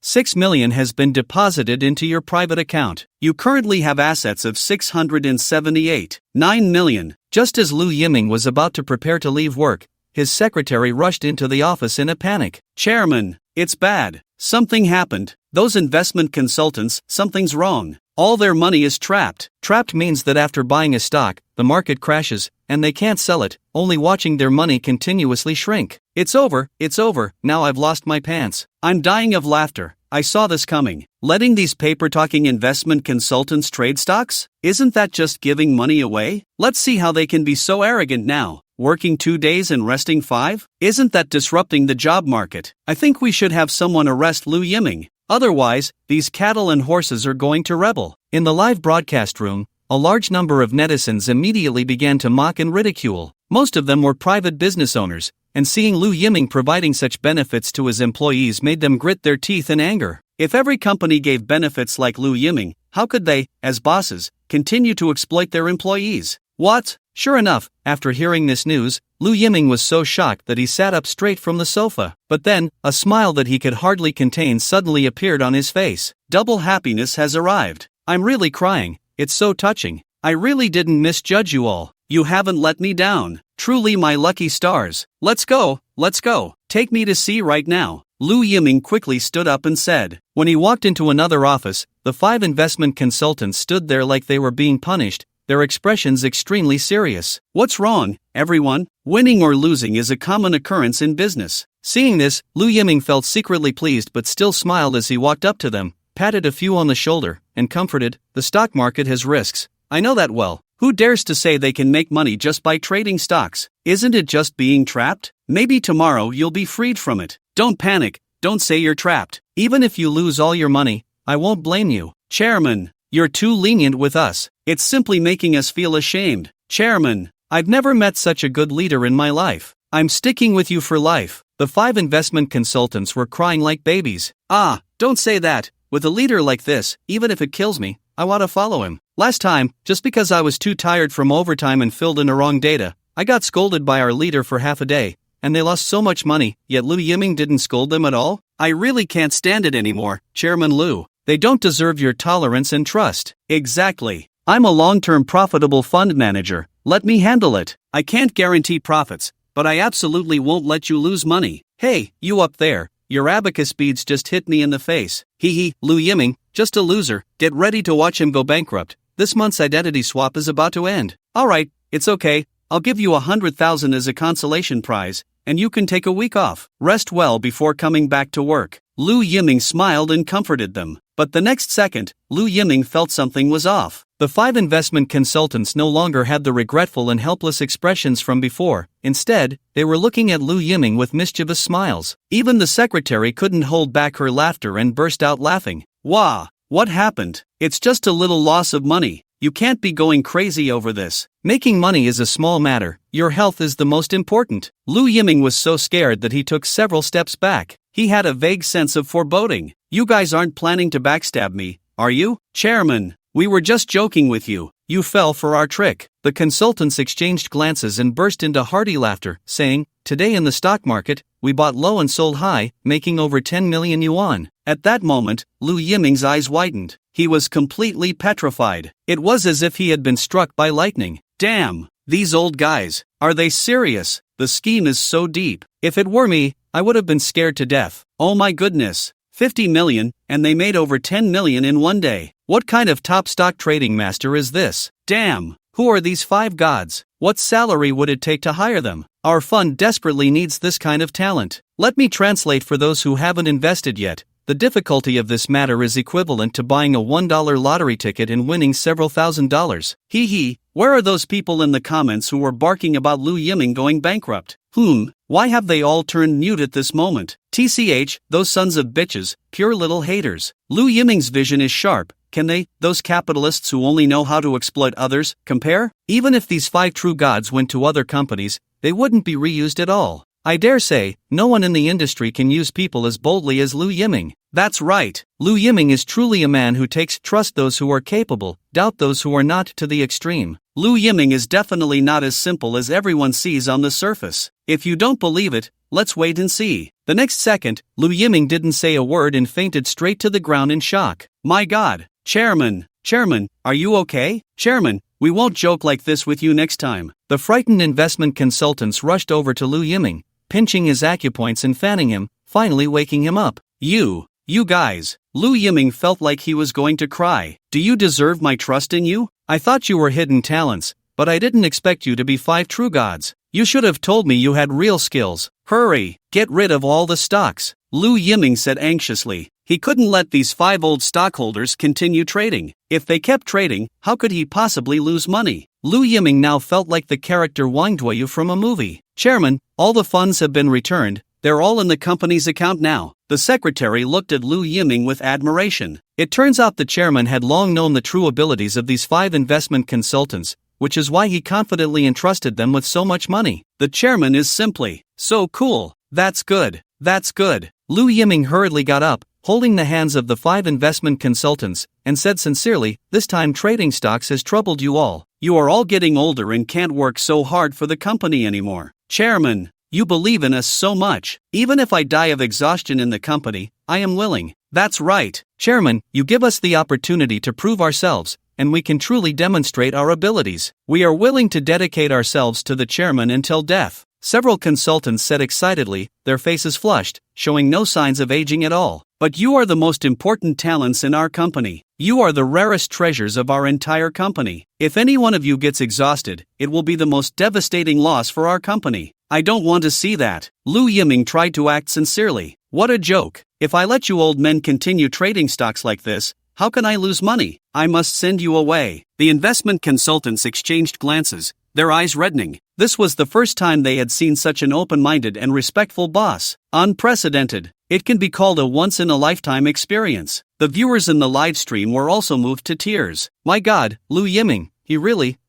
6 million has been deposited into your private account. You currently have assets of 9 million. Just as Lu Yiming was about to prepare to leave work, his secretary rushed into the office in a panic. Chairman, it's bad. Something happened. Those investment consultants, something's wrong. All their money is trapped. Trapped means that after buying a stock, the market crashes, and they can't sell it, only watching their money continuously shrink. It's over, now I've lost my pants. I'm dying of laughter. I saw this coming. Letting these paper-talking investment consultants trade stocks? Isn't that just giving money away? Let's see how they can be so arrogant now. Working 2 days and resting 5? Isn't that disrupting the job market? I think we should have someone arrest Lu Yiming. Otherwise, these cattle and horses are going to rebel. In the live broadcast room, a large number of netizens immediately began to mock and ridicule. Most of them were private business owners, and seeing Lu Yiming providing such benefits to his employees made them grit their teeth in anger. If every company gave benefits like Lu Yiming, how could they, as bosses, continue to exploit their employees? What? Sure enough, after hearing this news, Lu Yiming was so shocked that he sat up straight from the sofa. But then, a smile that he could hardly contain suddenly appeared on his face. Double happiness has arrived. I'm really crying. It's so touching. I really didn't misjudge you all. You haven't let me down. Truly my lucky stars. Let's go. Take me to sea right now. Lu Yiming quickly stood up and said. When he walked into another office, the 5 investment consultants stood there like they were being punished, their expressions extremely serious. What's wrong, everyone? Winning or losing is a common occurrence in business. Seeing this, Lu Yiming felt secretly pleased but still smiled as he walked up to them, patted a few on the shoulder, and comforted, the stock market has risks. I know that well. Who dares to say they can make money just by trading stocks? Isn't it just being trapped? Maybe tomorrow you'll be freed from it. Don't panic, don't say you're trapped. Even if you lose all your money, I won't blame you. Chairman, you're too lenient with us. It's simply making us feel ashamed. Chairman, I've never met such a good leader in my life. I'm sticking with you for life. The 5 investment consultants were crying like babies. Ah, don't say that. With a leader like this, even if it kills me, I want to follow him. Last time, just because I was too tired from overtime and filled in the wrong data, I got scolded by our leader for half a day, and they lost so much money, yet Lu Yiming didn't scold them at all? I really can't stand it anymore, Chairman Lu. They don't deserve your tolerance and trust. Exactly. I'm a long-term profitable fund manager. Let me handle it. I can't guarantee profits, but I absolutely won't let you lose money. Hey, you up there, your abacus beads just hit me in the face. Hee, Lu Yiming, just a loser. Get ready to watch him go bankrupt. This month's identity swap is about to end. Alright, it's okay. I'll give you 100,000 as a consolation prize, and you can take a week off. Rest well before coming back to work. Lu Yiming smiled and comforted them. But the next second, Lu Yiming felt something was off. The 5 investment consultants no longer had the regretful and helpless expressions from before. Instead, they were looking at Lu Yiming with mischievous smiles. Even the secretary couldn't hold back her laughter and burst out laughing. Wah! What happened? It's just a little loss of money. You can't be going crazy over this. Making money is a small matter. Your health is the most important. Lu Yiming was so scared that he took several steps back. He had a vague sense of foreboding. You guys aren't planning to backstab me, are you? Chairman, we were just joking with you. You fell for our trick. The consultants exchanged glances and burst into hearty laughter, saying, today in the stock market, we bought low and sold high, making over 10 million yuan. At that moment, Lu Yiming's eyes widened. He was completely petrified. It was as if he had been struck by lightning. Damn, these old guys, are they serious? The scheme is so deep. If it were me, I would have been scared to death. Oh my goodness. 50 million, and they made over 10 million in one day. What kind of top stock trading master is this? Damn, who are these 5 gods? What salary would it take to hire them? Our fund desperately needs this kind of talent. Let me translate for those who haven't invested yet. The difficulty of this matter is equivalent to buying a $1 lottery ticket and winning several $1,000s. Hee, where are those people in the comments who were barking about Lu Yiming going bankrupt? Why have they all turned mute at this moment? TCH, those sons of bitches, pure little haters. Lu Yiming's vision is sharp. Can they, those capitalists who only know how to exploit others, compare? Even if these 5 true gods went to other companies, they wouldn't be reused at all. I dare say, no one in the industry can use people as boldly as Lu Yiming. That's right. Lu Yiming is truly a man who takes trust those who are capable, doubt those who are not to the extreme. Lu Yiming is definitely not as simple as everyone sees on the surface. If you don't believe it, let's wait and see. The next second, Lu Yiming didn't say a word and fainted straight to the ground in shock. My God. Chairman, are you okay? Chairman, we won't joke like this with you next time. The frightened investment consultants rushed over to Lu Yiming, pinching his acupoints and fanning him, finally waking him up. You guys. Lu Yiming felt like he was going to cry. Do you deserve my trust in you? I thought you were hidden talents, but I didn't expect you to be 5 true gods. You should have told me you had real skills. Hurry, get rid of all the stocks, Lu Yiming said anxiously. He couldn't let these 5 old stockholders continue trading. If they kept trading, how could he possibly lose money? Lu Yiming now felt like the character Wang Duoyu from a movie. Chairman, all the funds have been returned. They're all in the company's account now. The secretary looked at Lu Yiming with admiration. It turns out the chairman had long known the true abilities of these 5 investment consultants, which is why he confidently entrusted them with so much money. The chairman is simply so cool. That's good. That's good. Lu Yiming hurriedly got up, holding the hands of the 5 investment consultants, and said sincerely, "This time trading stocks has troubled you all. You are all getting older and can't work so hard for the company anymore. Chairman, you believe in us so much. Even if I die of exhaustion in the company, I am willing." That's right. Chairman, you give us the opportunity to prove ourselves, and we can truly demonstrate our abilities. We are willing to dedicate ourselves to the chairman until death. Several consultants said excitedly, their faces flushed, showing no signs of aging at all. But you are the most important talents in our company. You are the rarest treasures of our entire company. If any one of you gets exhausted, it will be the most devastating loss for our company. I don't want to see that. Lu Yiming tried to act sincerely. What a joke. If I let you old men continue trading stocks like this, how can I lose money? I must send you away. The investment consultants exchanged glances, their eyes reddening. This was the first time they had seen such an open-minded and respectful boss. Unprecedented. It can be called a once-in-a-lifetime experience. The viewers in the live stream were also moved to tears. My God, Lu Yiming,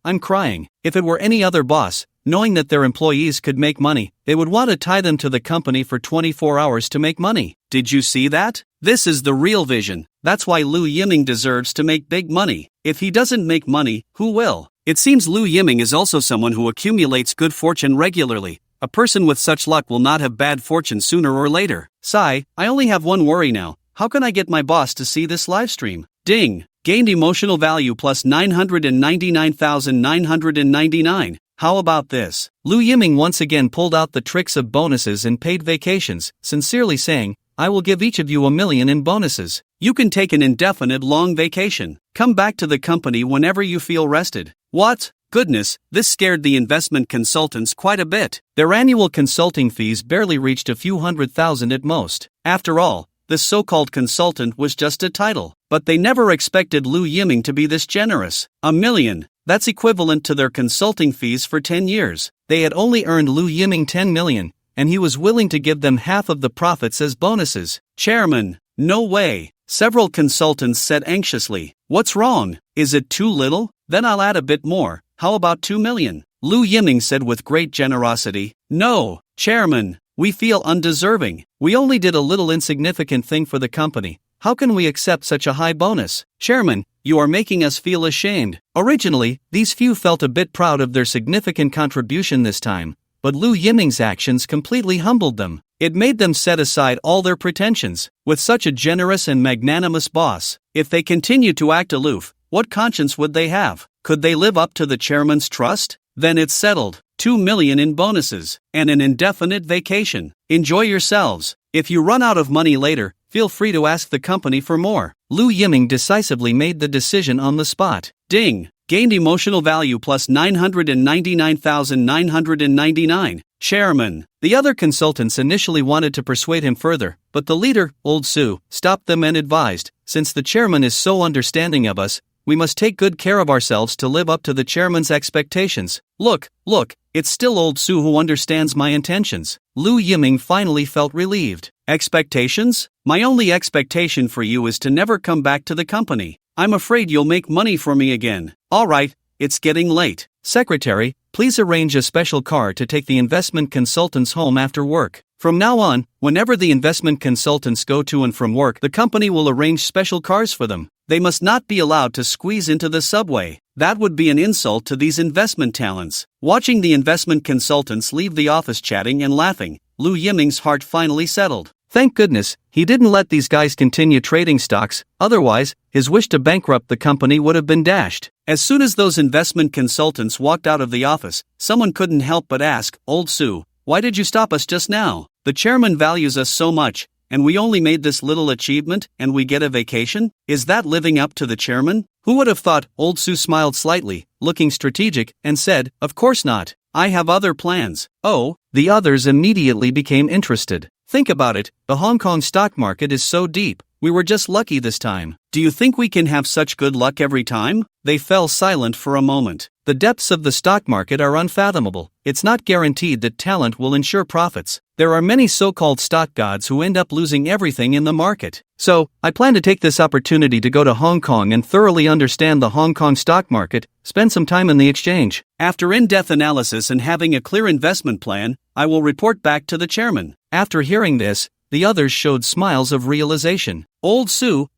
I'm crying. If it were any other boss, knowing that their employees could make money, they would want to tie them to the company for 24 hours to make money. Did you see that? This is the real vision. That's why Lu Yiming deserves to make big money. If he doesn't make money, who will? It seems Lu Yiming is also someone who accumulates good fortune regularly. A person with such luck will not have bad fortune sooner or later. Sigh, I only have one worry now. How can I get my boss to see this livestream? Ding! Gained emotional value plus 999,999. How about this? Lu Yiming once again pulled out the tricks of bonuses and paid vacations, sincerely saying, I will give each of you 1 million in bonuses. You can take an indefinite long vacation. Come back to the company whenever you feel rested. What? Goodness, this scared the investment consultants quite a bit. Their annual consulting fees barely reached a few $100,000 at most. After all, this so-called consultant was just a title. But they never expected Lu Yiming to be this generous. 1 million. That's equivalent to their consulting fees for 10 years. They had only earned Lu Yiming 10 million, and he was willing to give them half of the profits as bonuses. Chairman, no way. Several consultants said anxiously. What's wrong? Is it too little? Then I'll add a bit more. How about 2 million? Lu Yiming said with great generosity. No, Chairman, we feel undeserving. We only did a little insignificant thing for the company. How can we accept such a high bonus? Chairman, you are making us feel ashamed. Originally, these few felt a bit proud of their significant contribution this time, but Lu Yiming's actions completely humbled them. It made them set aside all their pretensions. With such a generous and magnanimous boss, if they continued to act aloof, what conscience would they have? Could they live up to the chairman's trust? Then it's settled. 2 million in bonuses, and an indefinite vacation. Enjoy yourselves. If you run out of money later, feel free to ask the company for more. Lu Yiming decisively made the decision on the spot. Ding! Gained emotional value plus 999,999. Chairman. The other consultants initially wanted to persuade him further, but the leader, Old Su, stopped them and advised, since the chairman is so understanding of us, we must take good care of ourselves to live up to the chairman's expectations. Look, it's still Old Su who understands my intentions. Lu Yiming finally felt relieved. Expectations? My only expectation for you is to never come back to the company. I'm afraid you'll make money for me again. Alright, it's getting late. Secretary, please arrange a special car to take the investment consultants home after work. From now on, whenever the investment consultants go to and from work, the company will arrange special cars for them. They must not be allowed to squeeze into the subway. That would be an insult to these investment talents. Watching the investment consultants leave the office chatting and laughing, Lu Yiming's heart finally settled. Thank goodness, he didn't let these guys continue trading stocks, otherwise, his wish to bankrupt the company would have been dashed. As soon as those investment consultants walked out of the office, someone couldn't help but ask, Old Su, why did you stop us just now? The chairman values us so much, and we only made this little achievement, and we get a vacation? Is that living up to the chairman? Who would have thought? Old Su smiled slightly, looking strategic, and said, of course not. I have other plans. Oh, the others immediately became interested. Think about it, the Hong Kong stock market is so deep. We were just lucky this time. Do you think we can have such good luck every time? They fell silent for a moment. The depths of the stock market are unfathomable. It's not guaranteed that talent will ensure profits. There are many so-called stock gods who end up losing everything in the market. So, I plan to take this opportunity to go to Hong Kong and thoroughly understand the Hong Kong stock market, spend some time in the exchange. After in-depth analysis and having a clear investment plan, I will report back to the chairman. After hearing this, the others showed smiles of realization. Old Sue,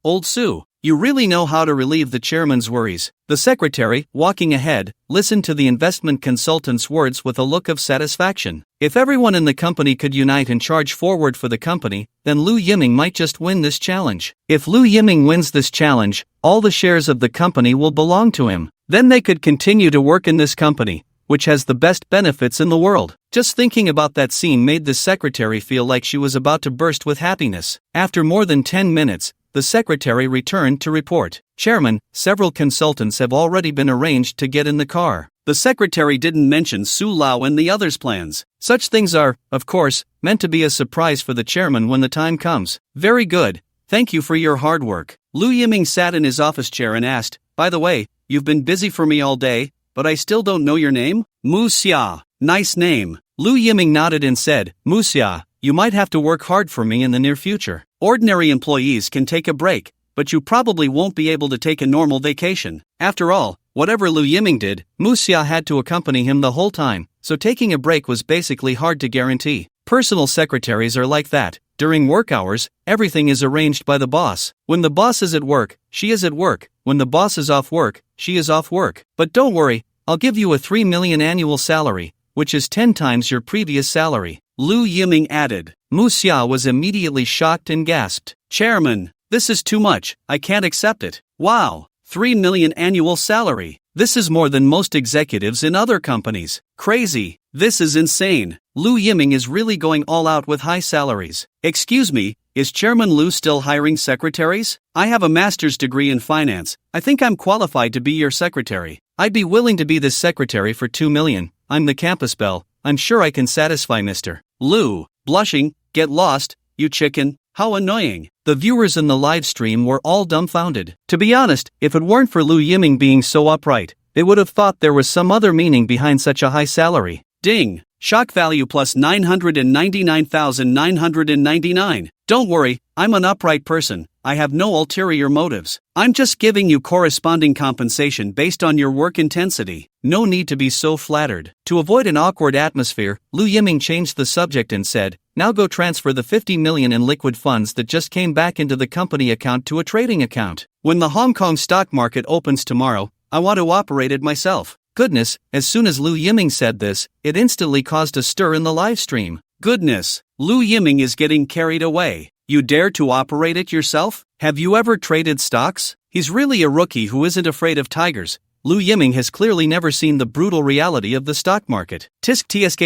you really know how to relieve the chairman's worries. The secretary, walking ahead, listened to the investment consultant's words with a look of satisfaction. If everyone in the company could unite and charge forward for the company, then Lu Yiming might just win this challenge. If Lu Yiming wins this challenge, all the shares of the company will belong to him. Then they could continue to work in this company, which has the best benefits in the world. Just thinking about that scene made the secretary feel like she was about to burst with happiness. After more than 10 minutes, the secretary returned to report. Chairman, several consultants have already been arranged to get in the car. The secretary didn't mention Su Lao and the others' plans. Such things are, of course, meant to be a surprise for the chairman when the time comes. Very good. Thank you for your hard work. Lu Yiming sat in his office chair and asked, by the way, you've been busy for me all day, but I still don't know your name? Mu Xia. Nice name. Lu Yiming nodded and said, Mu Xia, you might have to work hard for me in the near future. Ordinary employees can take a break, but you probably won't be able to take a normal vacation. After all, whatever Lu Yiming did, Mu Xia had to accompany him the whole time, so taking a break was basically hard to guarantee. Personal secretaries are like that. During work hours, everything is arranged by the boss. When the boss is at work, she is at work. When the boss is off work, she is off work. But don't worry, I'll give you a 3 million annual salary, which is 10 times your previous salary. Lu Yiming added. Mu Xia was immediately shocked and gasped. Chairman, this is too much, I can't accept it. Wow, 3 million annual salary. This is more than most executives in other companies. Crazy, this is insane. Lu Yiming is really going all out with high salaries. Excuse me, is Chairman Lu still hiring secretaries? I have a master's degree in finance. I think I'm qualified to be your secretary. I'd be willing to be this secretary for 2 million. I'm the campus belle. I'm sure I can satisfy Mr. Lu. Blushing, get lost, you chicken. How annoying. The viewers in the live stream were all dumbfounded. To be honest, if it weren't for Lu Yiming being so upright, they would have thought there was some other meaning behind such a high salary. Ding. Shock value plus 999,999. Don't worry, I'm an upright person. I have no ulterior motives. I'm just giving you corresponding compensation based on your work intensity. No need to be so flattered. To avoid an awkward atmosphere, Lu Yiming changed the subject and said, now go transfer the 50 million in liquid funds that just came back into the company account to a trading account. When the Hong Kong stock market opens tomorrow, I want to operate it myself. Goodness, as soon as Lu Yiming said this, it instantly caused a stir in the live stream. Goodness, Lu Yiming is getting carried away. You dare to operate it yourself? Have you ever traded stocks? He's really a rookie who isn't afraid of tigers. Lu Yiming has clearly never seen the brutal reality of the stock market. TSK.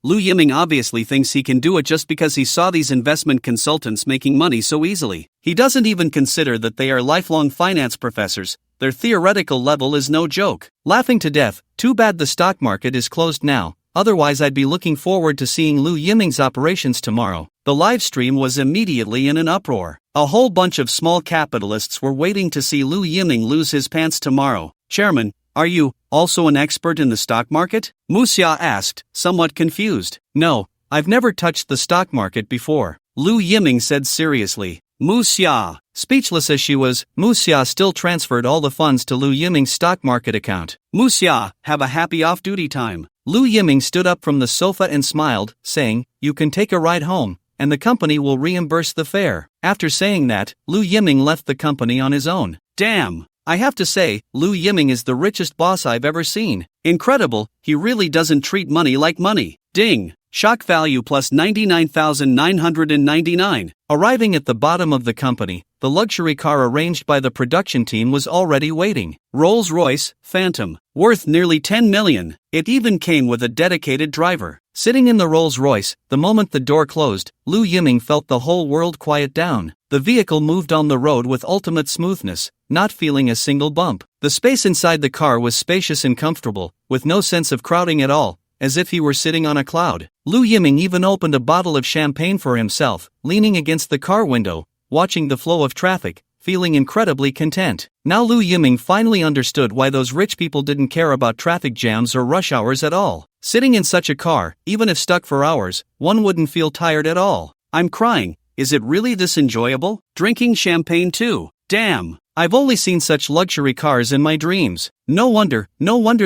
Lu Yiming obviously thinks he can do it just because he saw these investment consultants making money so easily. He doesn't even consider that they are lifelong finance professors. Their theoretical level is no joke. Laughing to death, too bad the stock market is closed now. Otherwise I'd be looking forward to seeing Lu Yiming's operations tomorrow. The live stream was immediately in an uproar. A whole bunch of small capitalists were waiting to see Lu Yiming lose his pants tomorrow. Chairman, are you also an expert in the stock market? Mu Xia asked, somewhat confused. No, I've never touched the stock market before. Lu Yiming said seriously. Mu Xia. Speechless as she was, Mu Xia still transferred all the funds to Lu Yiming's stock market account. Mu Xia, have a happy off-duty time. Lu Yiming stood up from the sofa and smiled, saying, you can take a ride home, and the company will reimburse the fare. After saying that, Lu Yiming left the company on his own. Damn! I have to say, Lu Yiming is the richest boss I've ever seen. Incredible, he really doesn't treat money like money. Ding! Shock value plus 99,999. Arriving at the bottom of the company, the luxury car arranged by the production team was already waiting. Rolls-Royce, Phantom, worth nearly 10 million. It even came with a dedicated driver. Sitting in the Rolls-Royce, the moment the door closed, Lu Yiming felt the whole world quiet down. The vehicle moved on the road with ultimate smoothness, not feeling a single bump. The space inside the car was spacious and comfortable, with no sense of crowding at all. as if he were sitting on a cloud. Lu Yiming even opened a bottle of champagne for himself, leaning against the car window, watching the flow of traffic, feeling incredibly content. Now Lu Yiming finally understood why those rich people didn't care about traffic jams or rush hours at all. Sitting in such a car, even if stuck for hours, one wouldn't feel tired at all. I'm crying. Is it really this enjoyable? Drinking champagne too. Damn. I've only seen such luxury cars in my dreams. No wonder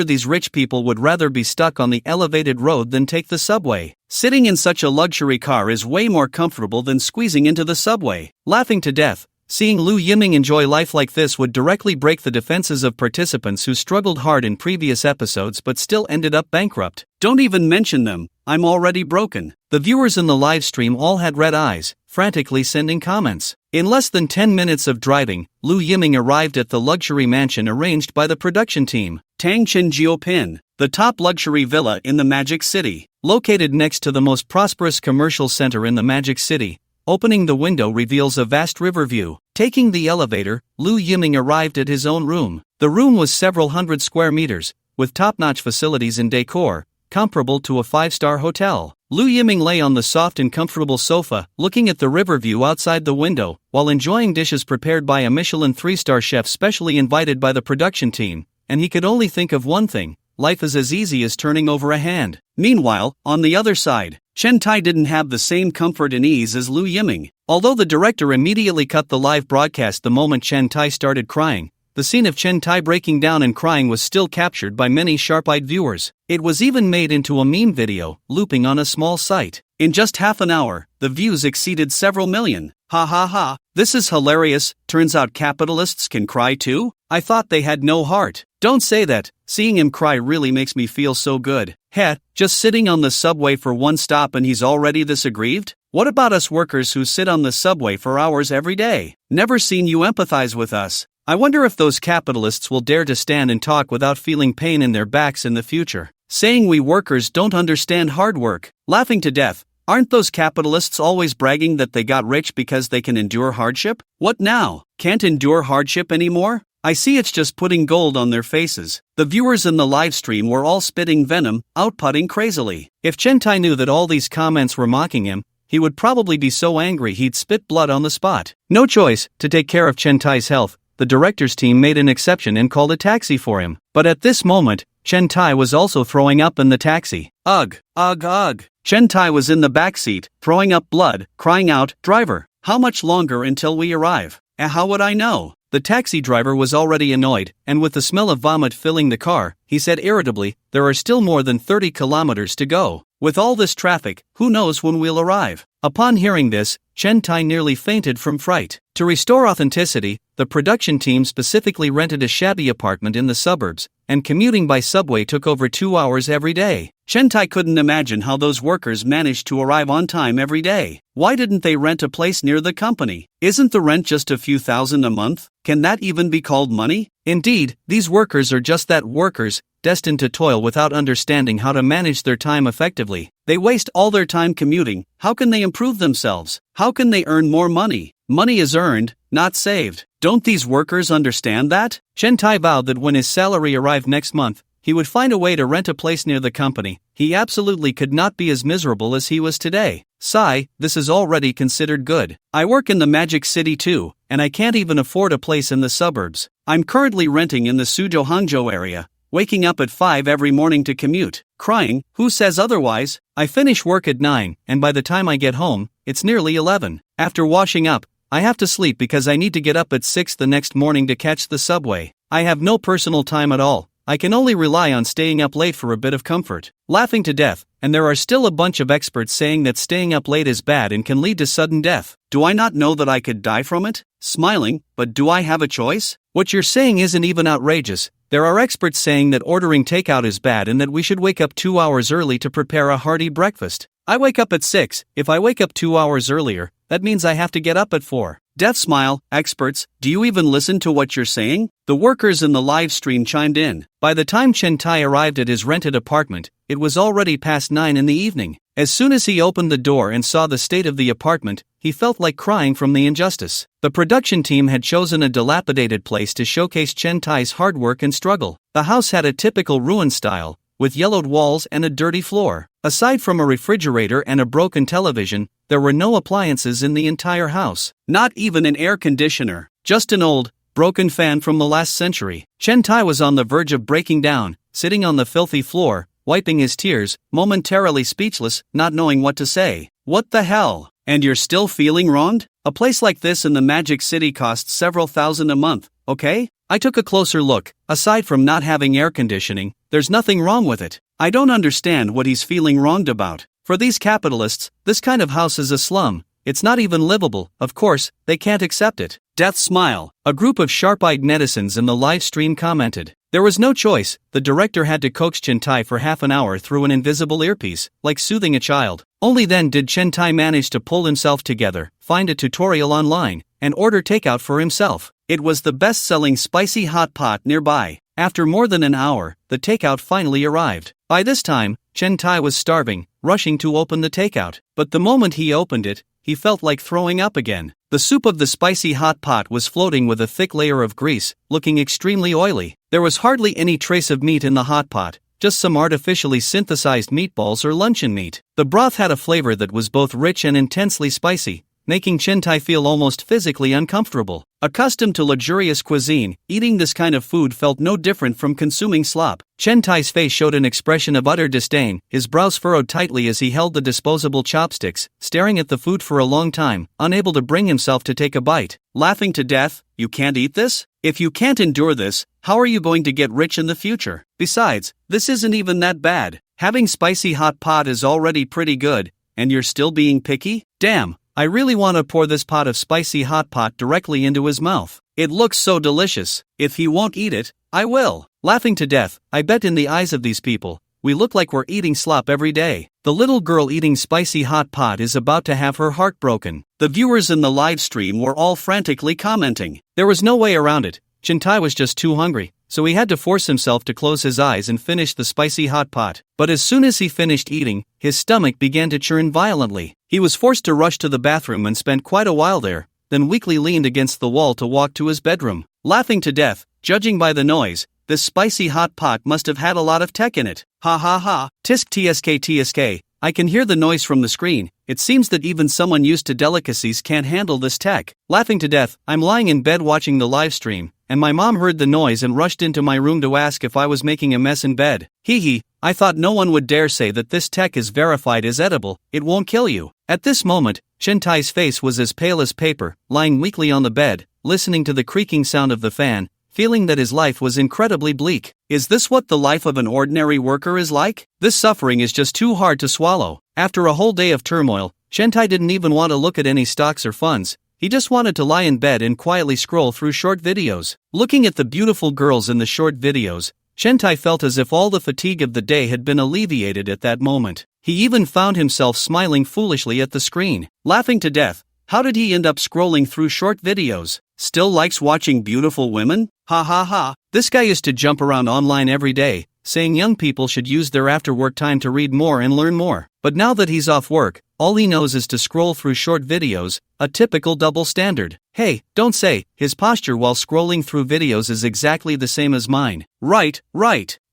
these rich people would rather be stuck on the elevated road than take the subway. Sitting in such a luxury car is way more comfortable than squeezing into the subway. Laughing to death. Seeing Lu Yiming enjoy life like this would directly break the defenses of participants who struggled hard in previous episodes but still ended up bankrupt. Don't even mention them, I'm already broken. The viewers in the live stream all had red eyes, frantically sending comments. In less than 10 minutes of driving, Lu Yiming arrived at the luxury mansion arranged by the production team. Tangchen Jiopin, the top luxury villa in the Magic City. Located next to the most prosperous commercial center in the Magic City, opening the window reveals a vast river view. Taking the elevator, Lu Yiming arrived at his own room. The room was several hundred square meters, with top-notch facilities and decor, comparable to a 5-star hotel. Lu Yiming lay on the soft and comfortable sofa, looking at the river view outside the window, while enjoying dishes prepared by a Michelin 3-star chef specially invited by the production team, and he could only think of one thing: life is as easy as turning over a hand. Meanwhile, on the other side, Chen Tai didn't have the same comfort and ease as Lu Yiming. Although the director immediately cut the live broadcast the moment Chen Tai started crying, the scene of Chen Tai breaking down and crying was still captured by many sharp-eyed viewers. It was even made into a meme video, looping on a small site. In just half an hour, the views exceeded several million. Ha ha ha, this is hilarious. Turns out capitalists can cry too? I thought they had no heart. Don't say that. Seeing him cry really makes me feel so good. Heh, just sitting on the subway for one stop and he's already this aggrieved? What about us workers who sit on the subway for hours every day? Never seen you empathize with us. I wonder if those capitalists will dare to stand and talk without feeling pain in their backs in the future. Saying we workers don't understand hard work. Laughing to death. Aren't those capitalists always bragging that they got rich because they can endure hardship? What now? Can't endure hardship anymore? I see it's just putting gold on their faces. The viewers in the live stream were all spitting venom, outputting crazily. If Chen Tai knew that all these comments were mocking him, he would probably be so angry he'd spit blood on the spot. No choice. To take care of Chen Tai's health, the director's team made an exception and called a taxi for him. But at this moment, Chen Tai was also throwing up in the taxi. Ugh, ugh, ugh. Chen Tai was in the back seat, throwing up blood, crying out, "Driver, how much longer until we arrive?" How would I know? The taxi driver was already annoyed, and with the smell of vomit filling the car, he said irritably, "There are still more than 30 kilometers to go. With all this traffic, who knows when we'll arrive?" Upon hearing this, Chen Tai nearly fainted from fright. To restore authenticity, the production team specifically rented a shabby apartment in the suburbs, and commuting by subway took over 2 hours every day. Chen Tai couldn't imagine how those workers managed to arrive on time every day. Why didn't they rent a place near the company? Isn't the rent just a few thousand a month? Can that even be called money? Indeed, these workers are just that, workers, destined to toil without understanding how to manage their time effectively. They waste all their time commuting. How can they improve themselves? How can they earn more money? Money is earned, not saved. Don't these workers understand that? Chen Tai vowed that when his salary arrived next month, he would find a way to rent a place near the company. He absolutely could not be as miserable as he was today. Sigh, this is already considered good. I work in the Magic City too, and I can't even afford a place in the suburbs. I'm currently renting in the Suzhou Hangzhou area, waking up at 5 every morning to commute. Crying, who says otherwise? I finish work at 9, and by the time I get home, it's nearly 11. After washing up, I have to sleep because I need to get up at 6 the next morning to catch the subway. I have no personal time at all. I can only rely on staying up late for a bit of comfort. Laughing to death, and there are still a bunch of experts saying that staying up late is bad and can lead to sudden death. Do I not know that I could die from it? Smiling, but do I have a choice? What you're saying isn't even outrageous. There are experts saying that ordering takeout is bad and that we should wake up 2 hours early to prepare a hearty breakfast. I wake up at 6. If I wake up 2 hours earlier, that means I have to get up at 4. Death smile, experts, do you even listen to what you're saying? The workers in the live stream chimed in. By the time Chen Tai arrived at his rented apartment, it was already past 9 in the evening. As soon as he opened the door and saw the state of the apartment, he felt like crying from the injustice. The production team had chosen a dilapidated place to showcase Chen Tai's hard work and struggle. The house had a typical ruin style, with yellowed walls and a dirty floor. Aside from a refrigerator and a broken television, there were no appliances in the entire house. Not even an air conditioner, just an old, broken fan from the last century. Chen Tai was on the verge of breaking down, sitting on the filthy floor, wiping his tears, momentarily speechless, not knowing what to say. What the hell? And you're still feeling wronged? A place like this in the Magic City costs several thousand a month, okay? I took a closer look. Aside from not having air conditioning, there's nothing wrong with it. I don't understand what he's feeling wronged about. For these capitalists, this kind of house is a slum. It's not even livable. Of course, they can't accept it. Death smile. A group of sharp-eyed netizens in the live stream commented. There was no choice. The director had to coax Chen Tai for half an hour through an invisible earpiece, like soothing a child. Only then did Chen Tai manage to pull himself together, find a tutorial online, and order takeout for himself. It was the best-selling spicy hot pot nearby. After more than an hour, the takeout finally arrived. By this time, Chen Tai was starving, rushing to open the takeout. But the moment he opened it, he felt like throwing up again. The soup of the spicy hot pot was floating with a thick layer of grease, looking extremely oily. There was hardly any trace of meat in the hot pot, just some artificially synthesized meatballs or luncheon meat. The broth had a flavor that was both rich and intensely spicy, making Chen Tai feel almost physically uncomfortable. Accustomed to luxurious cuisine, eating this kind of food felt no different from consuming slop. Chen Tai's face showed an expression of utter disdain, his brows furrowed tightly as he held the disposable chopsticks, staring at the food for a long time, unable to bring himself to take a bite. Laughing to death, you can't eat this? If you can't endure this, how are you going to get rich in the future? Besides, this isn't even that bad. Having spicy hot pot is already pretty good, and you're still being picky? Damn. I really want to pour this pot of spicy hot pot directly into his mouth. It looks so delicious. If he won't eat it, I will. Laughing to death, I bet in the eyes of these people, we look like we're eating slop every day. The little girl eating spicy hot pot is about to have her heart broken. The viewers in the live stream were all frantically commenting. There was no way around it. Chen Tai was just too hungry, so he had to force himself to close his eyes and finish the spicy hot pot. But as soon as he finished eating, his stomach began to churn violently. He was forced to rush to the bathroom and spent quite a while there, then weakly leaned against the wall to walk to his bedroom. Laughing to death, judging by the noise, this spicy hot pot must have had a lot of tech in it. Ha ha ha, tisk tsk tsk. I can hear the noise from the screen. It seems that even someone used to delicacies can't handle this tech. Laughing to death, I'm lying in bed watching the live stream, and my mom heard the noise and rushed into my room to ask if I was making a mess in bed. Hee hee, I thought no one would dare say that this tech is verified as edible, it won't kill you. At this moment, Chen Tai's face was as pale as paper, lying weakly on the bed, listening to the creaking sound of the fan, feeling that his life was incredibly bleak. Is this what the life of an ordinary worker is like? This suffering is just too hard to swallow. After a whole day of turmoil, Chen Tai didn't even want to look at any stocks or funds. He just wanted to lie in bed and quietly scroll through short videos. Looking at the beautiful girls in the short videos, Chen Tai felt as if all the fatigue of the day had been alleviated at that moment. He even found himself smiling foolishly at the screen. Laughing to death, how did he end up scrolling through short videos? Still likes watching beautiful women? Ha ha ha. This guy used to jump around online every day, saying young people should use their after-work time to read more and learn more. But now that he's off work, all he knows is to scroll through short videos, a typical double standard. Hey, don't say, his posture while scrolling through videos is exactly the same as mine. Right.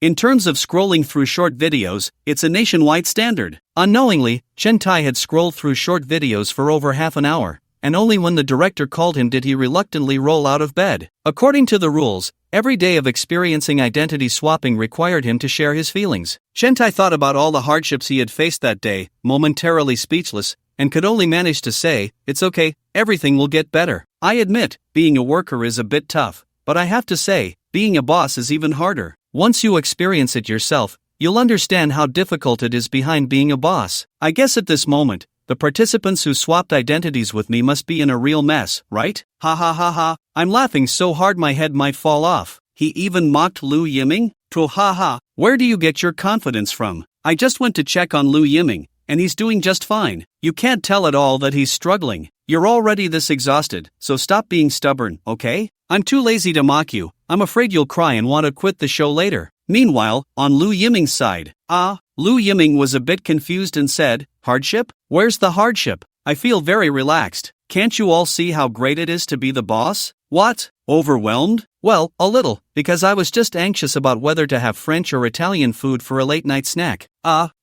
In terms of scrolling through short videos, it's a nationwide standard. Unknowingly, Chen Tai had scrolled through short videos for over half an hour, and only when the director called him did he reluctantly roll out of bed. According to the rules, every day of experiencing identity swapping required him to share his feelings. Chen Tai thought about all the hardships he had faced that day, momentarily speechless, and could only manage to say, "It's okay, everything will get better." I admit, being a worker is a bit tough, but I have to say, being a boss is even harder. Once you experience it yourself, you'll understand how difficult it is behind being a boss. I guess at this moment, the participants who swapped identities with me must be in a real mess, right? Ha ha ha ha, I'm laughing so hard my head might fall off. He even mocked Lu Yiming? Tro ha ha, where do you get your confidence from? I just went to check on Lu Yiming, and he's doing just fine. You can't tell at all that he's struggling. You're already this exhausted, so stop being stubborn, okay? I'm too lazy to mock you. I'm afraid you'll cry and want to quit the show later. Meanwhile, on Lu Yiming's side, Lu Yiming was a bit confused and said, "Hardship? Where's the hardship? I feel very relaxed. Can't you all see how great it is to be the boss? What? Overwhelmed? Well, a little, because I was just anxious about whether to have French or Italian food for a late-night snack.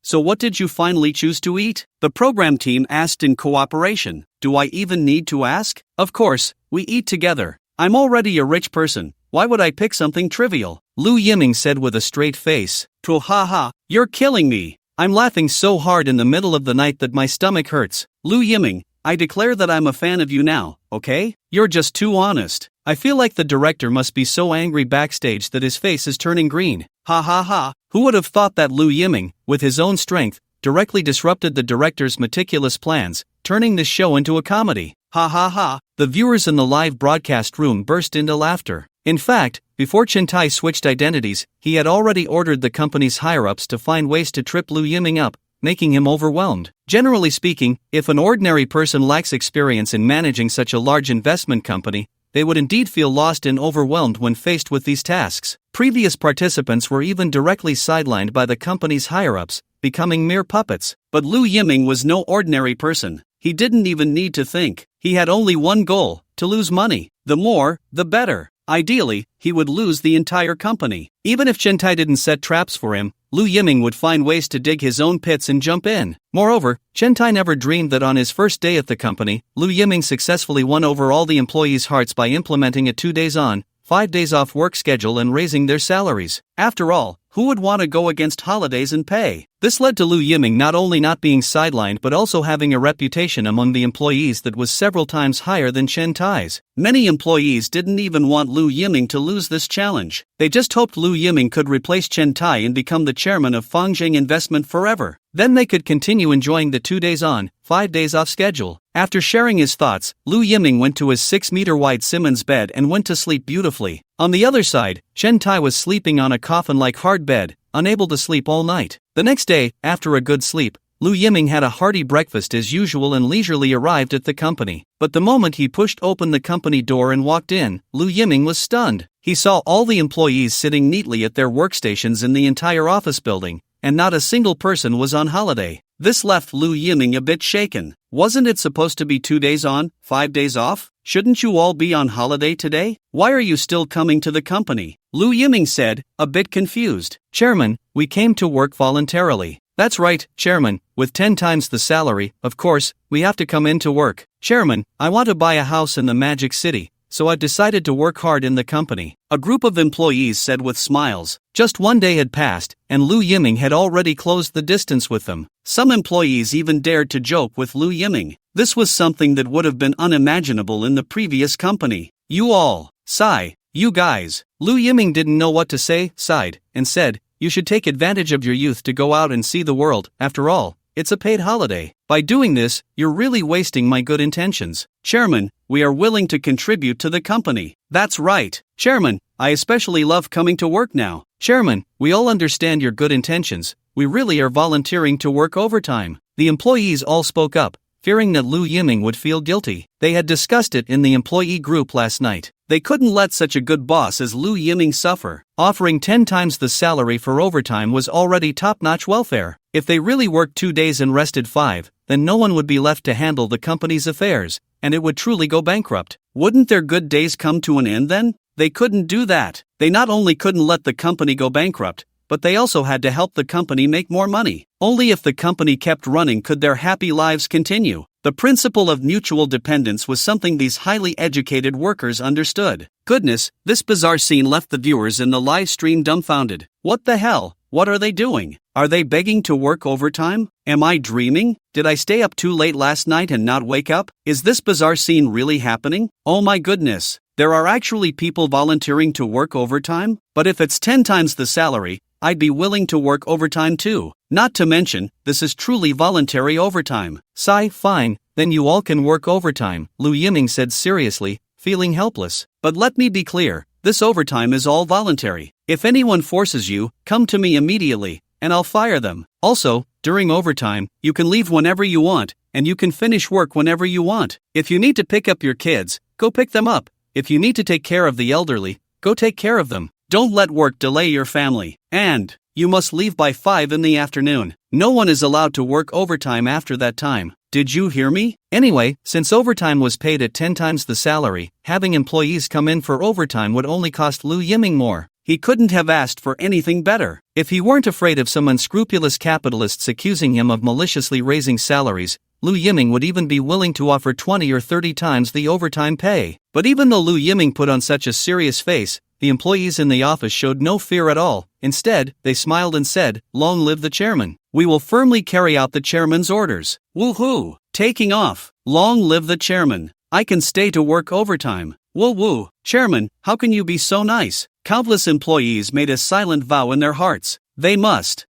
So what did you finally choose to eat? The program team asked in cooperation. Do I even need to ask? Of course, we eat together. I'm already a rich person. Why would I pick something trivial? Lu Yiming said with a straight face. Haha, you're killing me. I'm laughing so hard in the middle of the night that my stomach hurts. Lu Yiming, I declare that I'm a fan of you now, okay? You're just too honest. I feel like the director must be so angry backstage that his face is turning green. Ha ha ha. Who would have thought that Lu Yiming, with his own strength, directly disrupted the director's meticulous plans, turning this show into a comedy? Ha ha ha. The viewers in the live broadcast room burst into laughter. In fact, before Chen Tai switched identities, he had already ordered the company's higher-ups to find ways to trip Lu Yiming up, making him overwhelmed. Generally speaking, if an ordinary person lacks experience in managing such a large investment company, they would indeed feel lost and overwhelmed when faced with these tasks. Previous participants were even directly sidelined by the company's higher-ups, becoming mere puppets. But Lu Yiming was no ordinary person. He didn't even need to think. He had only one goal: to lose money. The more, the better. Ideally, he would lose the entire company. Even if Chen Tai didn't set traps for him, Lu Yiming would find ways to dig his own pits and jump in. Moreover, Chen Tai never dreamed that on his first day at the company, Lu Yiming successfully won over all the employees' hearts by implementing a 2 days on, 5 days off work schedule and raising their salaries. After all, who would want to go against holidays and pay? This led to Lu Yiming not only not being sidelined but also having a reputation among the employees that was several times higher than Chen Tai's. Many employees didn't even want Lu Yiming to lose this challenge. They just hoped Lu Yiming could replace Chen Tai and become the chairman of Fangjing Investment forever. Then they could continue enjoying the 2 days on, 5 days off schedule. After sharing his thoughts, Lu Yiming went to his 6-meter-wide Simmons bed and went to sleep beautifully. On the other side, Chen Tai was sleeping on a coffin-like hard bed, unable to sleep all night. The next day, after a good sleep, Lu Yiming had a hearty breakfast as usual and leisurely arrived at the company. But the moment he pushed open the company door and walked in, Lu Yiming was stunned. He saw all the employees sitting neatly at their workstations in the entire office building, and not a single person was on holiday. This left Lu Yiming a bit shaken. Wasn't it supposed to be 2 days on, 5 days off? Shouldn't you all be on holiday today? Why are you still coming to the company? Lu Yiming said, a bit confused. Chairman, we came to work voluntarily. That's right, Chairman, with 10 times the salary, of course, we have to come in to work. Chairman, I want to buy a house in the Magic City, so I've decided to work hard in the company. A group of employees said with smiles. Just 1 day had passed, and Lu Yiming had already closed the distance with them. Some employees even dared to joke with Lu Yiming. This was something that would have been unimaginable in the previous company. You all, sigh, you guys. Lu Yiming didn't know what to say, sighed, and said, you should take advantage of your youth to go out and see the world. After all, it's a paid holiday. By doing this, you're really wasting my good intentions. Chairman, we are willing to contribute to the company. That's right. Chairman, I especially love coming to work now. Chairman, we all understand your good intentions. We really are volunteering to work overtime. The employees all spoke up, fearing that Lu Yiming would feel guilty. They had discussed it in the employee group last night. They couldn't let such a good boss as Lu Yiming suffer. Offering 10 times the salary for overtime was already top-notch welfare. If they really worked 2 days and rested 5, then no one would be left to handle the company's affairs, and it would truly go bankrupt. Wouldn't their good days come to an end then? They couldn't do that. They not only couldn't let the company go bankrupt, but they also had to help the company make more money. Only if the company kept running could their happy lives continue. The principle of mutual dependence was something these highly educated workers understood. Goodness, this bizarre scene left the viewers in the live stream dumbfounded. What the hell? What are they doing? Are they begging to work overtime? Am I dreaming? Did I stay up too late last night and not wake up? Is this bizarre scene really happening? Oh my goodness. There are actually people volunteering to work overtime? But if it's 10 times the salary, I'd be willing to work overtime too. Not to mention, this is truly voluntary overtime. Sigh, fine, then you all can work overtime, Lu Yiming said seriously, feeling helpless. But let me be clear, this overtime is all voluntary. If anyone forces you, come to me immediately, and I'll fire them. Also, during overtime, you can leave whenever you want, and you can finish work whenever you want. If you need to pick up your kids, go pick them up. If you need to take care of the elderly, go take care of them. Don't let work delay your family. And you must leave by 5 in the afternoon. No one is allowed to work overtime after that time. Did you hear me? Anyway, since overtime was paid at 10 times the salary, having employees come in for overtime would only cost Lu Yiming more. He couldn't have asked for anything better. If he weren't afraid of some unscrupulous capitalists accusing him of maliciously raising salaries, Lu Yiming would even be willing to offer 20 or 30 times the overtime pay. But even though Lu Yiming put on such a serious face, the employees in the office showed no fear at all. Instead, they smiled and said, "Long live the chairman. We will firmly carry out the chairman's orders. Woohoo! Taking off. Long live the chairman. I can stay to work overtime. Woo woo. Chairman, how can you be so nice?" Countless employees made a silent vow in their hearts. They must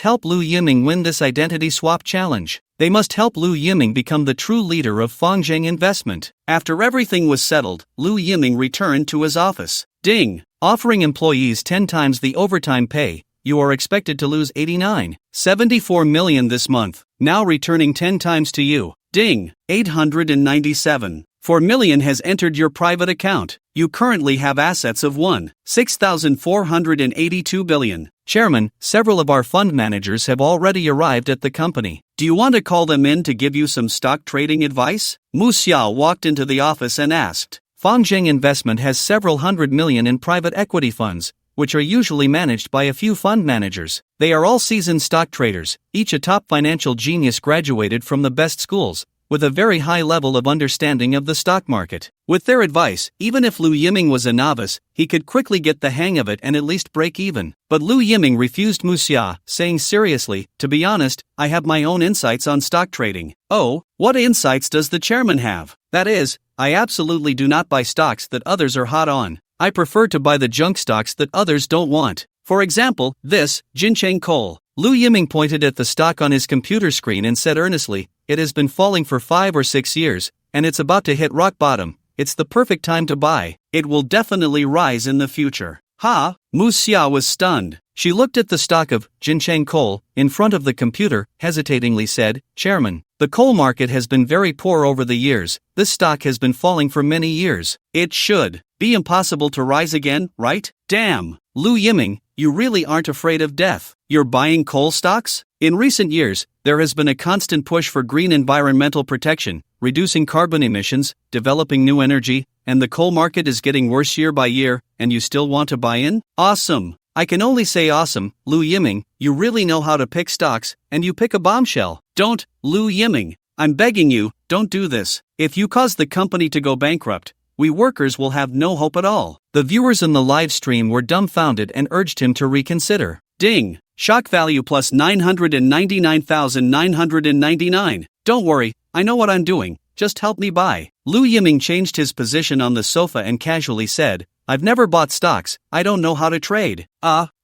help Lu Yiming win this identity swap challenge. They must help Lu Yiming become the true leader of Fangzheng Investment. After everything was settled, Lu Yiming returned to his office. Ding! Offering employees 10 times the overtime pay, you are expected to lose 89.74 million this month. Now returning 10 times to you. Ding! 897.4 million has entered your private account. You currently have assets of 1,642 billion. Chairman, several of our fund managers have already arrived at the company. Do you want to call them in to give you some stock trading advice? Mu Xiao walked into the office and asked. Fangzheng Investment has several hundred million in private equity funds, which are usually managed by a few fund managers. They are all seasoned stock traders, each a top financial genius graduated from the best schools, with a very high level of understanding of the stock market. With their advice, even if Lu Yiming was a novice, he could quickly get the hang of it and at least break even. But Lu Yiming refused Mu Xia, saying seriously, "To be honest, I have my own insights on stock trading." "Oh, what insights does the chairman have?" "That is, I absolutely do not buy stocks that others are hot on. I prefer to buy the junk stocks that others don't want. For example, this, Jinchang Coal." Lu Yiming pointed at the stock on his computer screen and said earnestly, "It has been falling for 5 or 6 years, and it's about to hit rock bottom. It's the perfect time to buy. It will definitely rise in the future." Ha! Mu Xia was stunned. She looked at the stock of Jinchang Coal in front of the computer, hesitatingly said, "Chairman, the coal market has been very poor over the years. This stock has been falling for many years. It should be impossible to rise again, right? Damn! Lu Yiming, you really aren't afraid of death. You're buying coal stocks?" In recent years, there has been a constant push for green environmental protection, reducing carbon emissions, developing new energy, and the coal market is getting worse year by year, and you still want to buy in? Awesome! I can only say awesome, Lu Yiming, you really know how to pick stocks, and you pick a bombshell. Don't, Lu Yiming, I'm begging you, don't do this. If you cause the company to go bankrupt, we workers will have no hope at all. The viewers in the live stream were dumbfounded and urged him to reconsider. Ding! Shock value plus 999,999. Don't worry, I know what I'm doing, just help me buy. Lu Yiming changed his position on the sofa and casually said, "I've never bought stocks, I don't know how to trade."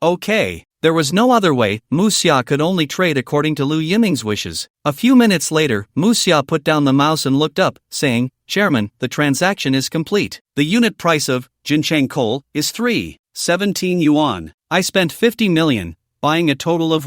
Okay. There was no other way. Mu Xia could only trade according to Lu Yiming's wishes. A few minutes later, Mu Xia put down the mouse and looked up, saying, "Chairman, the transaction is complete. The unit price of Jinchang Coal is 317 yuan. I spent 50 million, buying a total of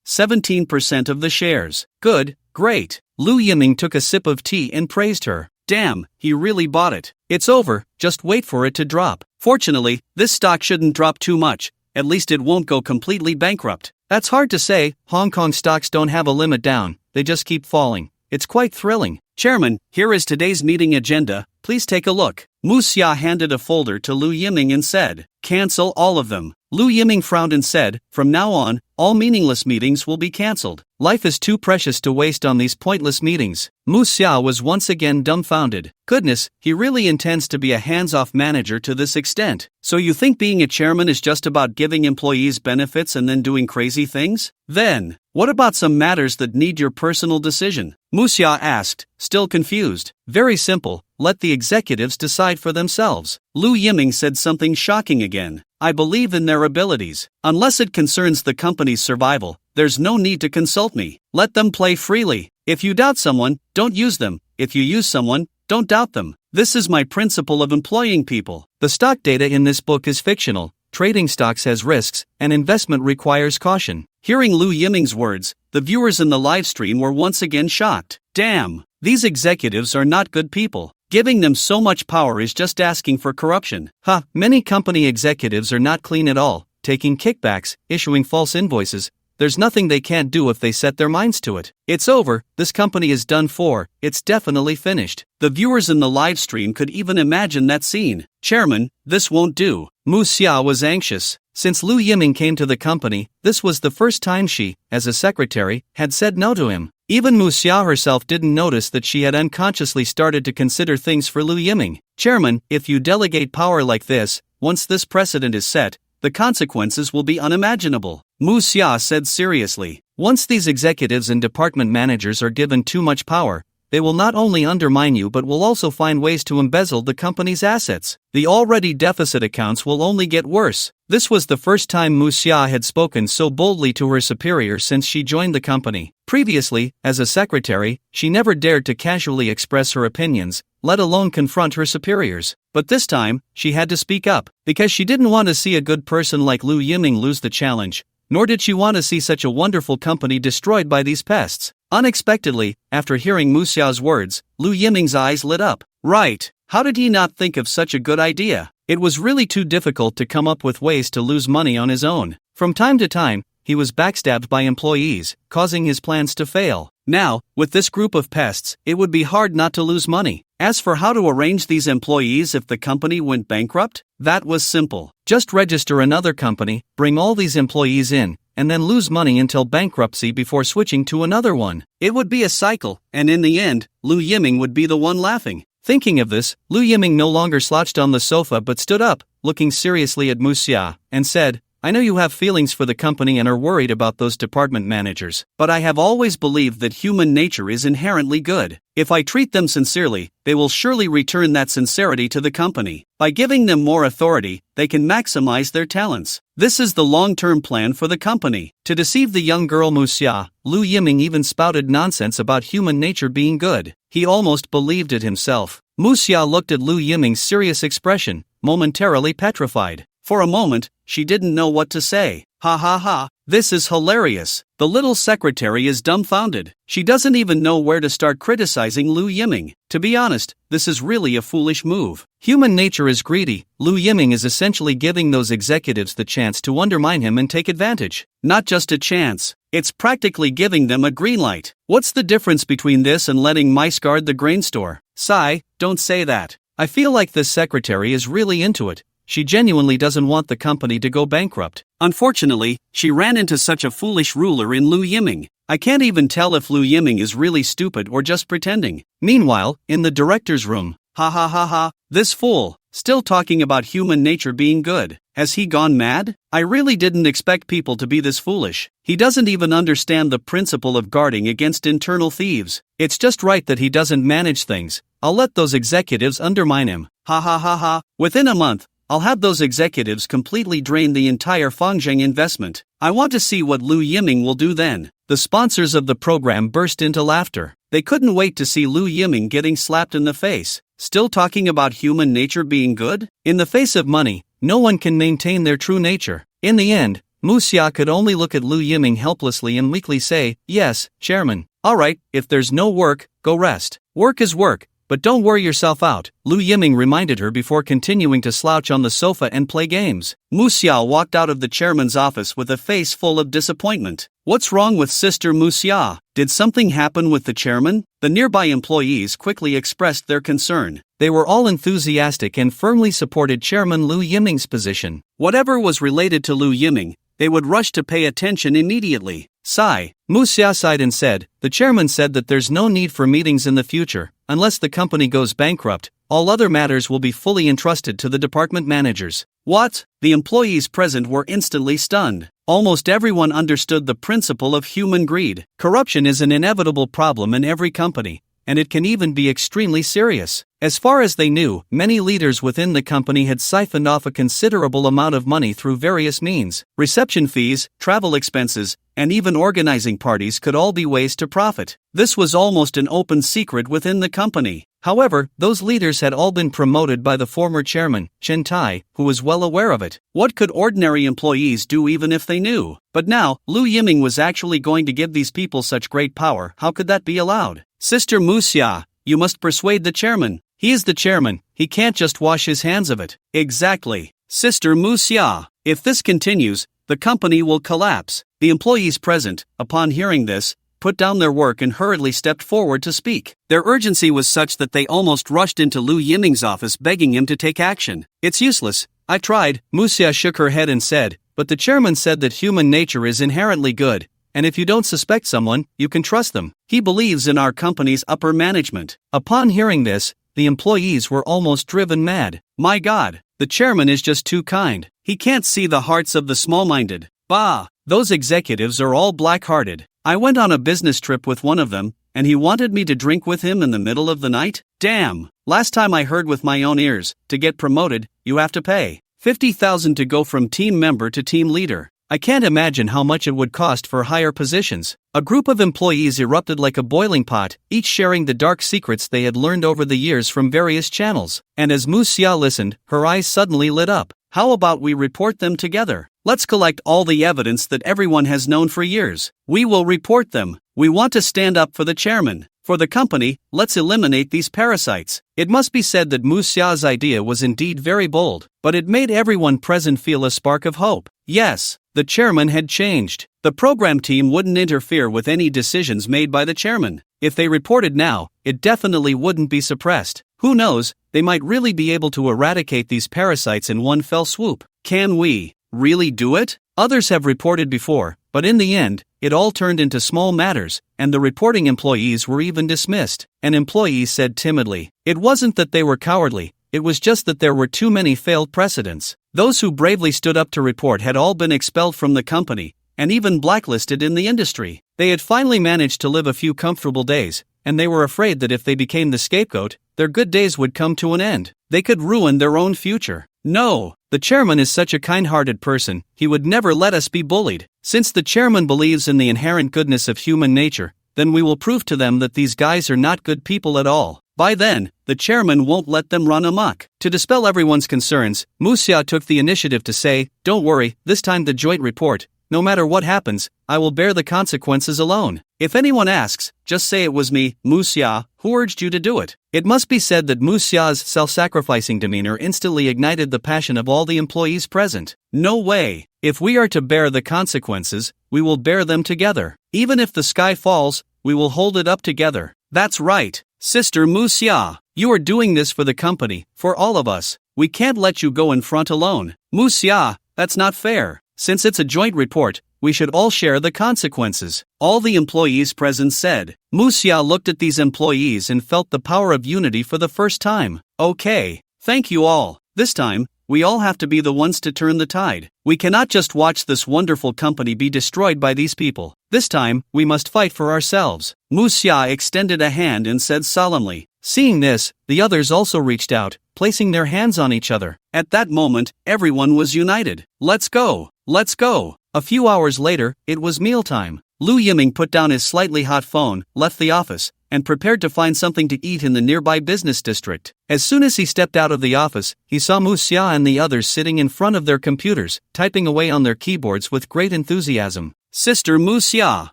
17% of the shares." Good, great. Lu Yiming took a sip of tea and praised her. Damn, he really bought it. It's over, just wait for it to drop. Fortunately, this stock shouldn't drop too much, at least it won't go completely bankrupt. That's hard to say, Hong Kong stocks don't have a limit down, they just keep falling. It's quite thrilling. Chairman, here is today's meeting agenda, please take a look. Mu Xia handed a folder to Lu Yiming and said, "Cancel all of them." Lu Yiming frowned and said, "From now on, all meaningless meetings will be cancelled. Life is too precious to waste on these pointless meetings." Mu Xia was once again dumbfounded. Goodness, he really intends to be a hands-off manager to this extent. So you think being a chairman is just about giving employees benefits and then doing crazy things? Then, what about some matters that need your personal decision? Mu Xia asked, still confused. Very simple, let the executives decide for themselves. Lu Yiming said something shocking again. I believe in their abilities. Unless it concerns the company's survival, there's no need to consult me. Let them play freely. If you doubt someone, don't use them. If you use someone, don't doubt them. This is my principle of employing people. The stock data in this book is fictional. Trading stocks has risks, and investment requires caution. Hearing Lu Yiming's words, the viewers in the live stream were once again shocked. Damn, these executives are not good people. Giving them so much power is just asking for corruption. Many company executives are not clean at all, taking kickbacks, issuing false invoices, there's nothing they can't do if they set their minds to it. It's over, this company is done for, it's definitely finished. The viewers in the live stream could even imagine that scene. Chairman, this won't do. Mu Xia was anxious. Since Lu Yiming came to the company, this was the first time she, as a secretary, had said no to him. Even Mu Xia herself didn't notice that she had unconsciously started to consider things for Lu Yiming. Chairman, if you delegate power like this, once this precedent is set, the consequences will be unimaginable. Mu Xia said seriously. Once these executives and department managers are given too much power, they will not only undermine you but will also find ways to embezzle the company's assets. The already deficit accounts will only get worse. This was the first time Mu Xia had spoken so boldly to her superior since she joined the company. Previously, as a secretary, she never dared to casually express her opinions, let alone confront her superiors. But this time, she had to speak up, because she didn't want to see a good person like Lu Yiming lose the challenge, nor did she want to see such a wonderful company destroyed by these pests. Unexpectedly, after hearing Mu Xiao's words, Lu Yiming's eyes lit up. Right, how did he not think of such a good idea? It was really too difficult to come up with ways to lose money on his own. From time to time, he was backstabbed by employees, causing his plans to fail. Now, with this group of pests, it would be hard not to lose money. As for how to arrange these employees if the company went bankrupt, that was simple. Just register another company, bring all these employees in, and then lose money until bankruptcy before switching to another one. It would be a cycle, and in the end, Lu Yiming would be the one laughing. Thinking of this, Lu Yiming no longer slouched on the sofa but stood up, looking seriously at Mu Xia, and said, I know you have feelings for the company and are worried about those department managers, but I have always believed that human nature is inherently good. If I treat them sincerely, they will surely return that sincerity to the company. By giving them more authority, they can maximize their talents. This is the long-term plan for the company. To deceive the young girl Mu Xia, Lu Yiming even spouted nonsense about human nature being good. He almost believed it himself. Mu Xia looked at Lu Yiming's serious expression, momentarily petrified. For a moment, she didn't know what to say. Ha ha ha, this is hilarious. The little secretary is dumbfounded. She doesn't even know where to start criticizing Lu Yiming. To be honest, this is really a foolish move. Human nature is greedy. Lu Yiming is essentially giving those executives the chance to undermine him and take advantage. Not just a chance, it's practically giving them a green light. What's the difference between this and letting mice guard the grain store? Sigh, don't say that. I feel like this secretary is really into it. She genuinely doesn't want the company to go bankrupt. Unfortunately, she ran into such a foolish ruler in Lu Yiming. I can't even tell if Lu Yiming is really stupid or just pretending. Meanwhile, in the director's room, ha ha ha ha, this fool, still talking about human nature being good. Has he gone mad? I really didn't expect people to be this foolish. He doesn't even understand the principle of guarding against internal thieves. It's just right that he doesn't manage things. I'll let those executives undermine him. Ha ha ha ha. Within a month, I'll have those executives completely drain the entire Fangzheng investment. I want to see what Lu Yiming will do then. The sponsors of the program burst into laughter. They couldn't wait to see Lu Yiming getting slapped in the face. Still talking about human nature being good? In the face of money, no one can maintain their true nature. In the end, Mu Xia could only look at Lu Yiming helplessly and meekly say, Yes, Chairman. Alright, if there's no work, go rest. Work is work. But don't worry yourself out, Lu Yiming reminded her before continuing to slouch on the sofa and play games. Mu Xia walked out of the chairman's office with a face full of disappointment. What's wrong with Sister Mu Xia? Did something happen with the chairman? The nearby employees quickly expressed their concern. They were all enthusiastic and firmly supported Chairman Lu Yiming's position. Whatever was related to Lu Yiming, they would rush to pay attention immediately. Sigh. Mu Xia sighed and said, The chairman said that there's no need for meetings in the future. Unless the company goes bankrupt, all other matters will be fully entrusted to the department managers. What? The employees present were instantly stunned. Almost everyone understood the principle of human greed. Corruption is an inevitable problem in every company, and it can even be extremely serious. As far as they knew, many leaders within the company had siphoned off a considerable amount of money through various means. Reception fees, travel expenses, and even organizing parties could all be ways to profit. This was almost an open secret within the company. However, those leaders had all been promoted by the former chairman, Chen Tai, who was well aware of it. What could ordinary employees do even if they knew? But now, Lu Yiming was actually going to give these people such great power. How could that be allowed? Sister Mu Xia, you must persuade the chairman. He is the chairman, he can't just wash his hands of it. Exactly. Sister Mu Xia, if this continues, the company will collapse. The employees present, upon hearing this, put down their work and hurriedly stepped forward to speak. Their urgency was such that they almost rushed into Lu Yiming's office begging him to take action. It's useless. I tried, Muxia shook her head and said, but the chairman said that human nature is inherently good, and if you don't suspect someone, you can trust them. He believes in our company's upper management. Upon hearing this, the employees were almost driven mad. My God, the chairman is just too kind. He can't see the hearts of the small-minded. Bah, those executives are all black-hearted. I went on a business trip with one of them, and he wanted me to drink with him in the middle of the night? Damn! Last time I heard with my own ears, to get promoted, you have to pay 50,000 to go from team member to team leader. I can't imagine how much it would cost for higher positions. A group of employees erupted like a boiling pot, each sharing the dark secrets they had learned over the years from various channels. And as Mu Xia listened, her eyes suddenly lit up. How about we report them together? Let's collect all the evidence that everyone has known for years. We will report them. We want to stand up for the chairman. For the company, let's eliminate these parasites. It must be said that Mu Xia's idea was indeed very bold, but it made everyone present feel a spark of hope. Yes, the chairman had changed. The program team wouldn't interfere with any decisions made by the chairman. If they reported now, it definitely wouldn't be suppressed. Who knows, they might really be able to eradicate these parasites in one fell swoop. Can we really do it? Others have reported before, but in the end, it all turned into small matters, and the reporting employees were even dismissed. An employee said timidly, it wasn't that they were cowardly, it was just that there were too many failed precedents. Those who bravely stood up to report had all been expelled from the company, and even blacklisted in the industry. They had finally managed to live a few comfortable days, and they were afraid that if they became the scapegoat, their good days would come to an end. They could ruin their own future. No, the chairman is such a kind-hearted person, he would never let us be bullied. Since the chairman believes in the inherent goodness of human nature, then we will prove to them that these guys are not good people at all. By then, the chairman won't let them run amok. To dispel everyone's concerns, Mu Xia took the initiative to say, don't worry, this time the joint report, no matter what happens, I will bear the consequences alone. If anyone asks, just say it was me, Mu Xia, who urged you to do it. It must be said that Mu Xia's self-sacrificing demeanor instantly ignited the passion of all the employees present. No way. If we are to bear the consequences, we will bear them together. Even if the sky falls, we will hold it up together. That's right, Sister Mu Xia. You are doing this for the company, for all of us. We can't let you go in front alone. Mu Xia, that's not fair. Since it's a joint report, we should all share the consequences. All the employees present said. Mu Xia looked at these employees and felt the power of unity for the first time. Okay, thank you all. This time, we all have to be the ones to turn the tide. We cannot just watch this wonderful company be destroyed by these people. This time, we must fight for ourselves. Mu Xia extended a hand and said solemnly. Seeing this, the others also reached out, placing their hands on each other. At that moment, everyone was united. Let's go! Let's go! A few hours later, it was mealtime. Lu Yiming put down his slightly hot phone, left the office, and prepared to find something to eat in the nearby business district. As soon as he stepped out of the office, he saw Mu Xia and the others sitting in front of their computers, typing away on their keyboards with great enthusiasm. Sister Mu Xia,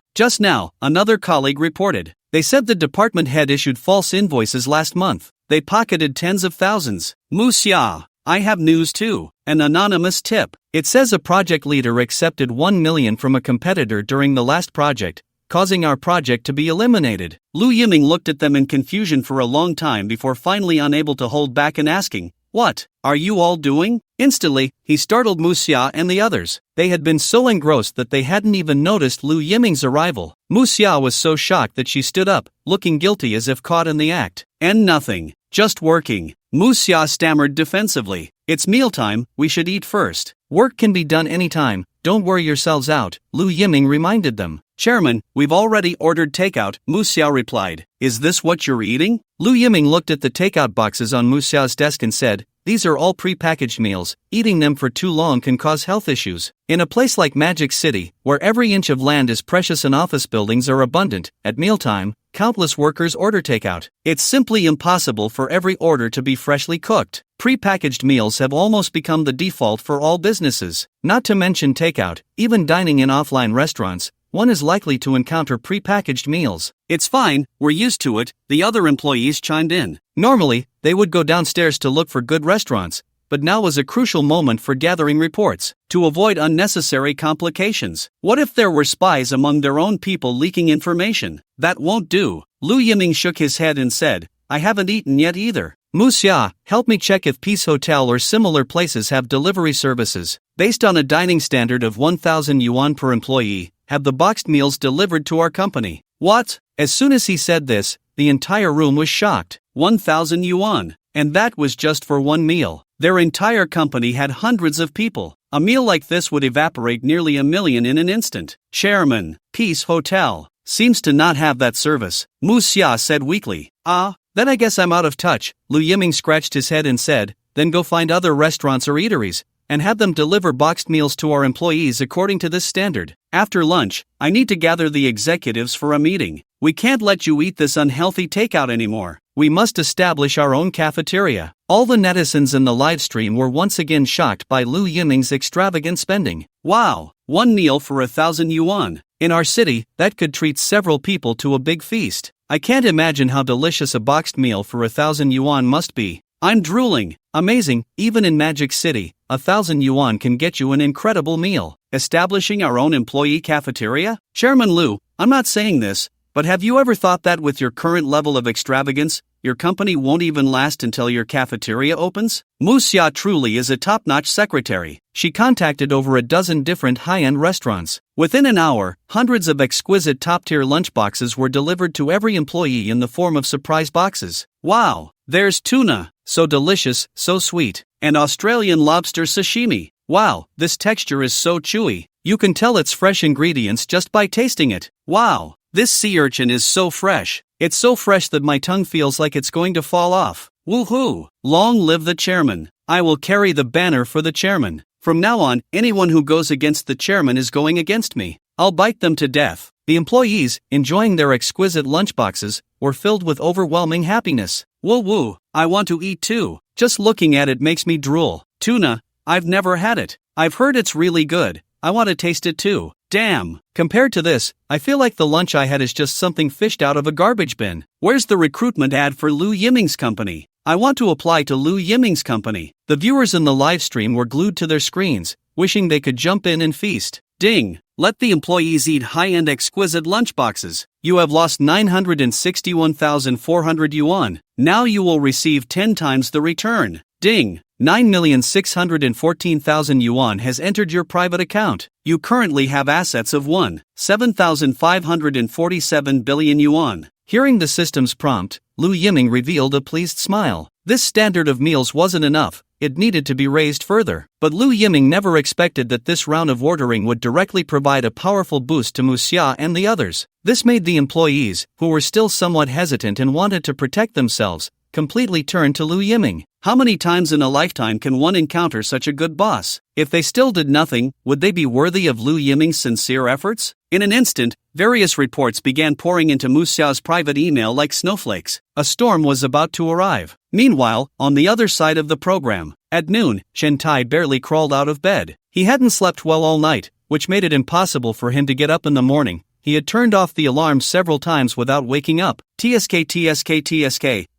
just now, another colleague reported. They said the department head issued false invoices last month. They pocketed tens of thousands. Mu Xia, I have news too. An anonymous tip. It says a project leader accepted 1 million from a competitor during the last project, causing our project to be eliminated. Lu Yiming looked at them in confusion for a long time before finally unable to hold back and asking, what are you all doing? Instantly, he startled Mu Xia and the others. They had been so engrossed that they hadn't even noticed Lu Yiming's arrival. Mu Xia was so shocked that she stood up, looking guilty as if caught in the act. And nothing. Just working. Mu Xia stammered defensively. It's mealtime, we should eat first. Work can be done anytime, don't worry yourselves out, Lu Yiming reminded them. Chairman, we've already ordered takeout, Mu Xia replied. Is this what you're eating? Lu Yiming looked at the takeout boxes on Mu Xia's desk and said, these are all pre-packaged meals, eating them for too long can cause health issues. In a place like Magic City, where every inch of land is precious and office buildings are abundant, at mealtime, countless workers order takeout. It's simply impossible for every order to be freshly cooked. Pre-packaged meals have almost become the default for all businesses. Not to mention takeout, even dining in offline restaurants, one is likely to encounter pre-packaged meals. It's fine, we're used to it, the other employees chimed in. Normally, they would go downstairs to look for good restaurants, but now was a crucial moment for gathering reports, to avoid unnecessary complications. What if there were spies among their own people leaking information? That won't do. Lu Yiming shook his head and said, I haven't eaten yet either. Muxia, help me check if Peace Hotel or similar places have delivery services. Based on a dining standard of 1,000 yuan per employee, have the boxed meals delivered to our company. What? As soon as he said this, the entire room was shocked. 1,000 yuan. And that was just for one meal. Their entire company had hundreds of people. A meal like this would evaporate nearly 1 million in an instant. Chairman, Peace Hotel, seems to not have that service, Muxia said weakly. Then I guess I'm out of touch. Lu Yiming scratched his head and said, then go find other restaurants or eateries, and have them deliver boxed meals to our employees according to this standard. After lunch, I need to gather the executives for a meeting. We can't let you eat this unhealthy takeout anymore. We must establish our own cafeteria. All the netizens in the livestream were once again shocked by Lu Yiming's extravagant spending. Wow, one meal for 1,000 yuan. In our city, that could treat several people to a big feast. I can't imagine how delicious a boxed meal for 1,000 yuan must be. I'm drooling. Amazing, even in Magic City, 1,000 yuan can get you an incredible meal. Establishing our own employee cafeteria? Chairman Lu, I'm not saying this, but have you ever thought that with your current level of extravagance, your company won't even last until your cafeteria opens? Muxia truly is a top-notch secretary. She contacted over a dozen different high-end restaurants. Within an hour, hundreds of exquisite top-tier lunchboxes were delivered to every employee in the form of surprise boxes. Wow, there's tuna, so delicious, so sweet, and Australian lobster sashimi. Wow, this texture is so chewy. You can tell it's fresh ingredients just by tasting it. Wow. This sea urchin is so fresh. It's so fresh that my tongue feels like it's going to fall off. Woohoo! Long live the chairman. I will carry the banner for the chairman. From now on, anyone who goes against the chairman is going against me. I'll bite them to death. The employees, enjoying their exquisite lunchboxes, were filled with overwhelming happiness. Woo, I want to eat too. Just looking at it makes me drool. Tuna, I've never had it. I've heard it's really good. I want to taste it too. Damn. Compared to this, I feel like the lunch I had is just something fished out of a garbage bin. Where's the recruitment ad for Lu Yiming's company? I want to apply to Lu Yiming's company. The viewers in the live stream were glued to their screens, wishing they could jump in and feast. Ding. Let the employees eat high-end exquisite lunchboxes. You have lost 961,400 yuan. Now you will receive 10 times the return. Ding. 9,614,000 yuan has entered your private account. You currently have assets of 7,547 billion yuan. Hearing the system's prompt, Lu Yiming revealed a pleased smile. This standard of meals wasn't enough, it needed to be raised further. But Lu Yiming never expected that this round of ordering would directly provide a powerful boost to Muxia and the others. This made the employees, who were still somewhat hesitant and wanted to protect themselves, completely turn to Lu Yiming. How many times in a lifetime can one encounter such a good boss? If they still did nothing, would they be worthy of Lu Yiming's sincere efforts? In an instant, various reports began pouring into Muxia's private email like snowflakes. A storm was about to arrive. Meanwhile, on the other side of the program, at noon, Chen Tai barely crawled out of bed. He hadn't slept well all night, which made it impossible for him to get up in the morning. He had turned off the alarm several times without waking up. TSK,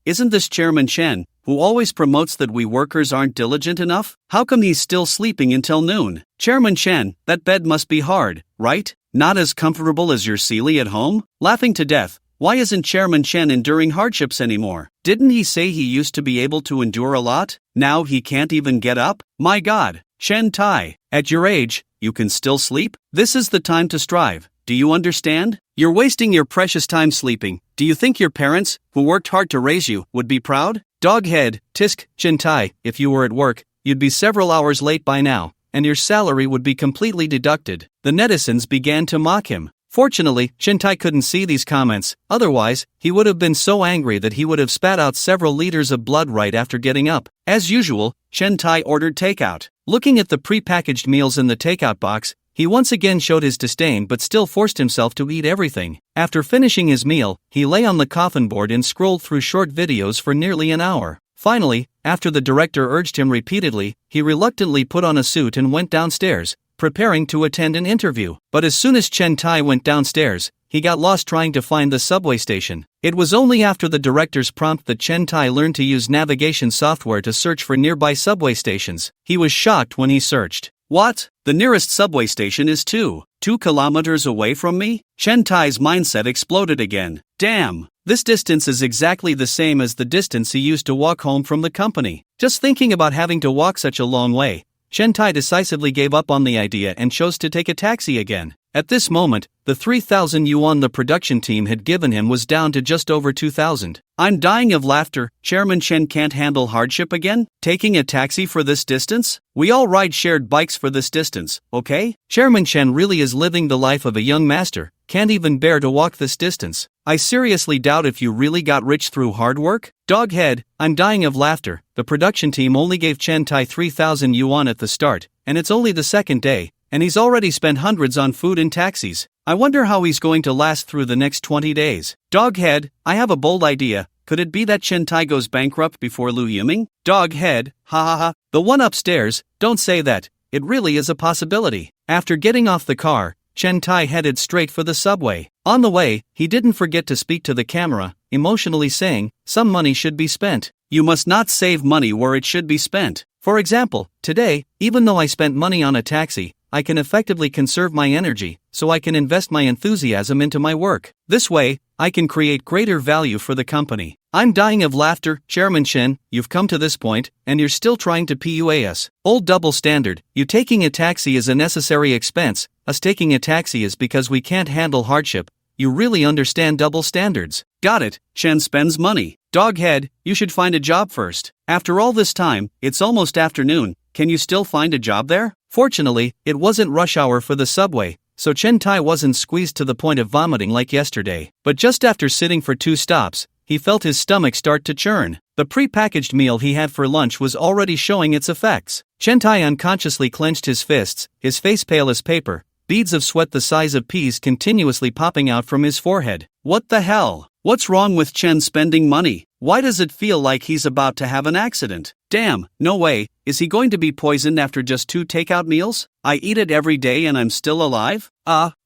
isn't this Chairman Chen, who always promotes that we workers aren't diligent enough? How come he's still sleeping until noon? Chairman Chen, that bed must be hard, right? Not as comfortable as your Sealy at home? Laughing to death, why isn't Chairman Chen enduring hardships anymore? Didn't he say he used to be able to endure a lot? Now he can't even get up? My God, Chen Tai, at your age, you can still sleep? This is the time to strive. Do you understand? You're wasting your precious time sleeping. Do you think your parents, who worked hard to raise you, would be proud? Doghead, tisk, Chen Tai, if you were at work, you'd be several hours late by now, and your salary would be completely deducted. The netizens began to mock him. Fortunately, Chen Tai couldn't see these comments, otherwise, he would have been so angry that he would have spat out several liters of blood right after getting up. As usual, Chen Tai ordered takeout. Looking at the pre-packaged meals in the takeout box, he once again showed his disdain but still forced himself to eat everything. After finishing his meal, he lay on the coffin board and scrolled through short videos for nearly an hour. Finally, after the director urged him repeatedly, he reluctantly put on a suit and went downstairs, preparing to attend an interview. But as soon as Chen Tai went downstairs, he got lost trying to find the subway station. It was only after the director's prompt that Chen Tai learned to use navigation software to search for nearby subway stations. He was shocked when he searched. What? The nearest subway station is 2 kilometers away from me? Chen Tai's mindset exploded again. Damn! This distance is exactly the same as the distance he used to walk home from the company. Just thinking about having to walk such a long way, Chen Tai decisively gave up on the idea and chose to take a taxi again. At this moment, the 3,000 yuan the production team had given him was down to just over 2,000. I'm dying of laughter. Chairman Chen can't handle hardship again? Taking a taxi for this distance? We all ride shared bikes for this distance, okay? Chairman Chen really is living the life of a young master, can't even bear to walk this distance. I seriously doubt if you really got rich through hard work? Doghead, I'm dying of laughter. The production team only gave Chen Tai 3,000 yuan at the start, and it's only the second day, and he's already spent hundreds on food and taxis. I wonder how he's going to last through the next 20 days. Doghead, I have a bold idea. Could it be that Chen Tai goes bankrupt before Lu Yiming? Doghead, ha ha ha. The one upstairs, don't say that. It really is a possibility. After getting off the car, Chen Tai headed straight for the subway. On the way, he didn't forget to speak to the camera, emotionally saying, some money should be spent. You must not save money where it should be spent. For example, today, even though I spent money on a taxi, I can effectively conserve my energy, so I can invest my enthusiasm into my work. This way, I can create greater value for the company. I'm dying of laughter. Chairman Chen, you've come to this point, and you're still trying to PUA us. Old double standard. You taking a taxi is a necessary expense. Us taking a taxi is because we can't handle hardship. You really understand double standards. Got it. Chen spends money. Doghead, you should find a job first. After all this time, it's almost afternoon. Can you still find a job there? Fortunately, it wasn't rush hour for the subway, so Chen Tai wasn't squeezed to the point of vomiting like yesterday. But just after sitting for 2 stops, he felt his stomach start to churn. The pre-packaged meal he had for lunch was already showing its effects. Chen Tai unconsciously clenched his fists, his face pale as paper, beads of sweat the size of peas continuously popping out from his forehead. What the hell? What's wrong with Chen spending money? Why does it feel like he's about to have an accident? Damn, no way. Is he going to be poisoned after just 2 takeout meals? I eat it every day and I'm still alive?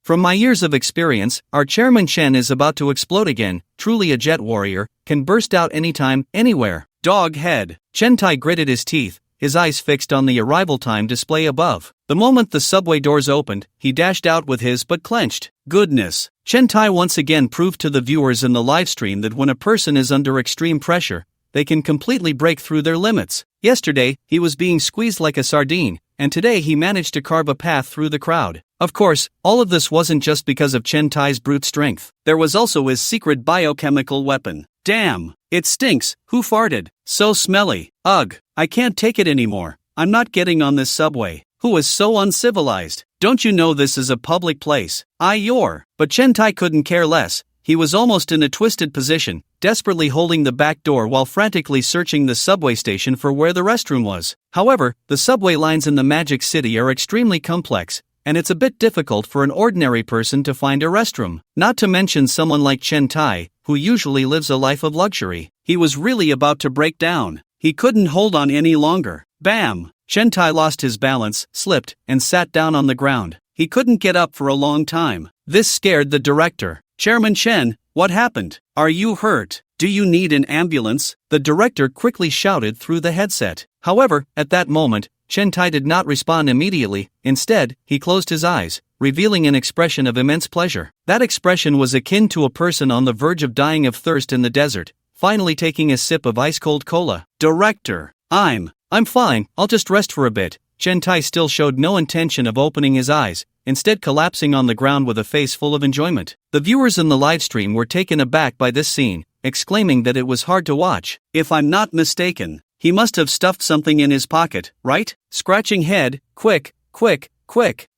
From my years of experience, our Chairman Chen is about to explode again. Truly a jet warrior, can burst out anytime, anywhere. Doghead. Chen Tai gritted his teeth, his eyes fixed on the arrival time display above. The moment the subway doors opened, he dashed out with his butt clenched. Goodness. Chen Tai once again proved to the viewers in the livestream that when a person is under extreme pressure, they can completely break through their limits. Yesterday, he was being squeezed like a sardine, and today he managed to carve a path through the crowd. Of course, all of this wasn't just because of Chen Tai's brute strength. There was also his secret biochemical weapon. Damn, it stinks. Who farted? So smelly. Ugh, I can't take it anymore. I'm not getting on this subway. Who is so uncivilized? Don't you know this is a public place? But Chen Tai couldn't care less. He was almost in a twisted position, desperately holding the back door while frantically searching the subway station for where the restroom was. However, the subway lines in the Magic City are extremely complex, and it's a bit difficult for an ordinary person to find a restroom. Not to mention someone like Chen Tai, who usually lives a life of luxury. He was really about to break down. He couldn't hold on any longer. Bam! Chen Tai lost his balance, slipped, and sat down on the ground. He couldn't get up for a long time. This scared the director. Chairman Chen, what happened? Are you hurt? Do you need an ambulance? The director quickly shouted through the headset. However, at that moment, Chen Tai did not respond immediately. Instead, he closed his eyes, revealing an expression of immense pleasure. That expression was akin to a person on the verge of dying of thirst in the desert, finally taking a sip of ice-cold cola. Director, I'm fine, I'll just rest for a bit. Chen Tai still showed no intention of opening his eyes, instead collapsing on the ground with a face full of enjoyment. The viewers in the livestream were taken aback by this scene, exclaiming that it was hard to watch. If I'm not mistaken, he must have stuffed something in his pocket, right? Scratching head, quick,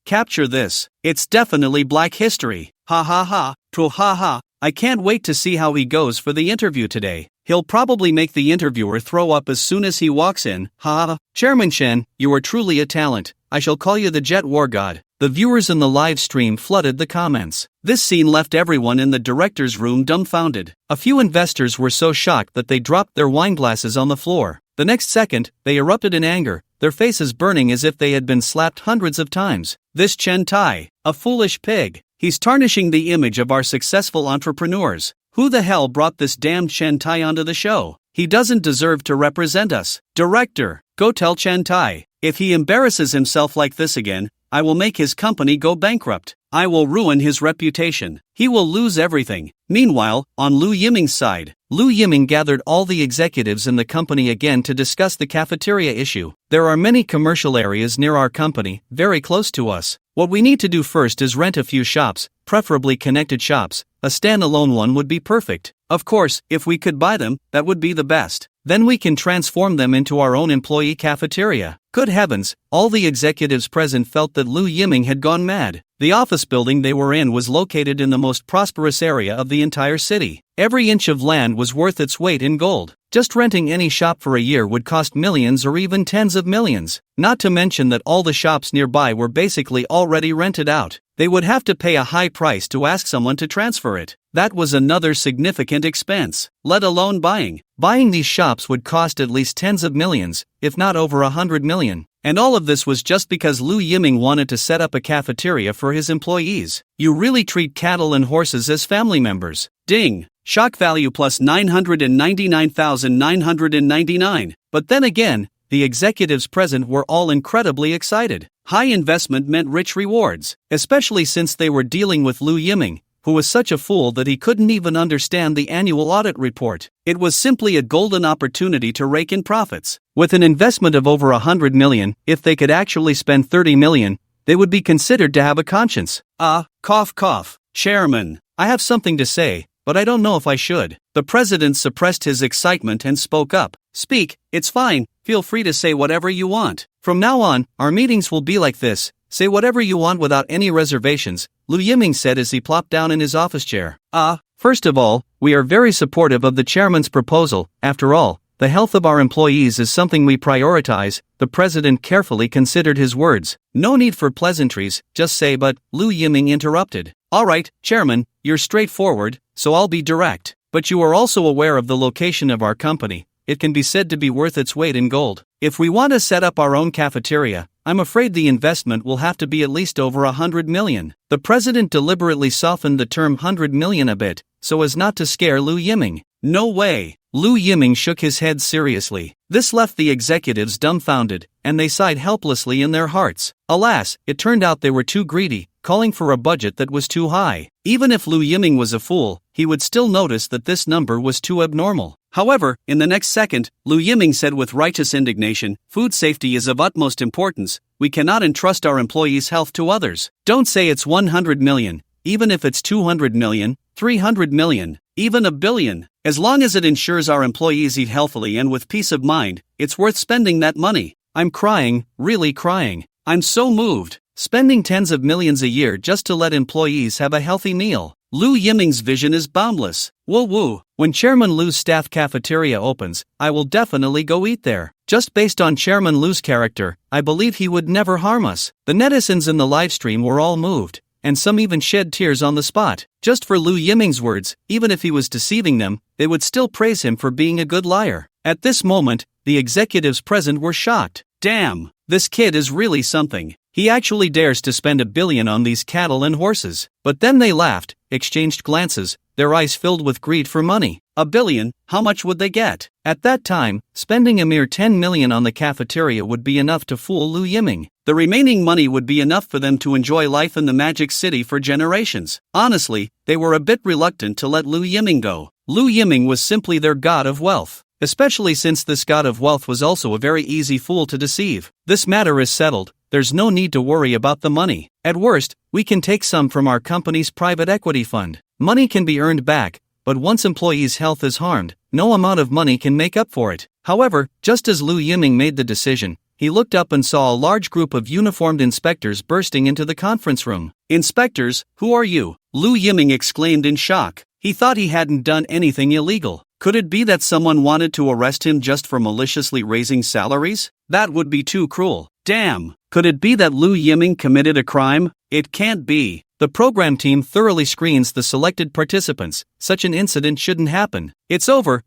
capture this. It's definitely Black History. Ha ha ha, ha ha. I can't wait to see how he goes for the interview today. He'll probably make the interviewer throw up as soon as he walks in. Ha ha. Chairman Chen, you are truly a talent. I shall call you the Jet War God. The viewers in the live stream flooded the comments. This scene left everyone in the director's room dumbfounded. A few investors were so shocked that they dropped their wine glasses on the floor. The next second, they erupted in anger, their faces burning as if they had been slapped hundreds of times. This Chen Tai, a foolish pig. He's tarnishing the image of our successful entrepreneurs. Who the hell brought this damned Chen Tai onto the show? He doesn't deserve to represent us. Director, go tell Chen Tai. If he embarrasses himself like this again, I will make his company go bankrupt. I will ruin his reputation. He will lose everything. Meanwhile, on Lu Yiming's side, Lu Yiming gathered all the executives in the company again to discuss the cafeteria issue. There are many commercial areas near our company, very close to us. What we need to do first is rent a few shops, preferably connected shops. A standalone one would be perfect. Of course, if we could buy them, that would be the best. Then we can transform them into our own employee cafeteria. Good heavens, all the executives present felt that Lu Yiming had gone mad. The office building they were in was located in the most prosperous area of the entire city. Every inch of land was worth its weight in gold. Just renting any shop for a year would cost millions or even tens of millions. Not to mention that all the shops nearby were basically already rented out. They would have to pay a high price to ask someone to transfer it. That was another significant expense, let alone buying. Buying these shops would cost at least tens of millions, if not over 100 million. And all of this was just because Lu Yiming wanted to set up a cafeteria for his employees. You really treat cattle and horses as family members. Ding! Shock value plus 999,999. But then again, the executives present were all incredibly excited. High investment meant rich rewards, especially since they were dealing with Lu Yiming, who was such a fool that he couldn't even understand the annual audit report. It was simply a golden opportunity to rake in profits. With an investment of over 100 million, if they could actually spend 30 million, they would be considered to have a conscience. Cough cough. Chairman, I have something to say, but I don't know if I should. The president suppressed his excitement and spoke up. Speak, it's fine, feel free to say whatever you want. From now on, our meetings will be like this. Say whatever you want without any reservations, Lu Yiming said as he plopped down in his office chair. First of all, we are very supportive of the chairman's proposal. After all, the health of our employees is something we prioritize. The president carefully considered his words. No need for pleasantries, just say but, Lu Yiming interrupted. Alright, chairman, you're straightforward, so I'll be direct. But you are also aware of the location of our company. It can be said to be worth its weight in gold. If we want to set up our own cafeteria, I'm afraid the investment will have to be at least over 100 million. The president deliberately softened the term 100 million a bit, so as not to scare Lu Yiming. No way! Lu Yiming shook his head seriously. This left the executives dumbfounded, and they sighed helplessly in their hearts. Alas, it turned out they were too greedy, calling for a budget that was too high. Even if Lu Yiming was a fool, he would still notice that this number was too abnormal. However, in the next second, Lu Yiming said with righteous indignation, food safety is of utmost importance. We cannot entrust our employees' health to others. Don't say it's 100 million, even if it's 200 million, 300 million, even a billion. As long as it ensures our employees eat healthily and with peace of mind, it's worth spending that money. I'm crying, really crying. I'm so moved. Spending tens of millions a year just to let employees have a healthy meal. Lu Yiming's vision is boundless. Woo woo. When Chairman Lu's staff cafeteria opens, I will definitely go eat there. Just based on Chairman Lu's character, I believe he would never harm us. The netizens in the livestream were all moved, and some even shed tears on the spot. Just for Lu Yiming's words, even if he was deceiving them, they would still praise him for being a good liar. At this moment, the executives present were shocked. Damn, this kid is really something. He actually dares to spend $1 billion on these cattle and horses. But then they laughed, exchanged glances, their eyes filled with greed for money. $1 billion, how much would they get? At that time, spending a mere 10 million on the cafeteria would be enough to fool Lu Yiming. The remaining money would be enough for them to enjoy life in the Magic City for generations. Honestly, they were a bit reluctant to let Lu Yiming go. Lu Yiming was simply their god of wealth. Especially since this god of wealth was also a very easy fool to deceive. This matter is settled, there's no need to worry about the money. At worst, we can take some from our company's private equity fund. Money can be earned back, but once employees' health is harmed, no amount of money can make up for it. However, just as Lu Yiming made the decision, he looked up and saw a large group of uniformed inspectors bursting into the conference room. Inspectors, who are you? Lu Yiming exclaimed in shock. He thought he hadn't done anything illegal. Could it be that someone wanted to arrest him just for maliciously raising salaries? That would be too cruel. Damn! Could it be that Lu Yiming committed a crime? It can't be. The program team thoroughly screens the selected participants. Such an incident shouldn't happen. It's over,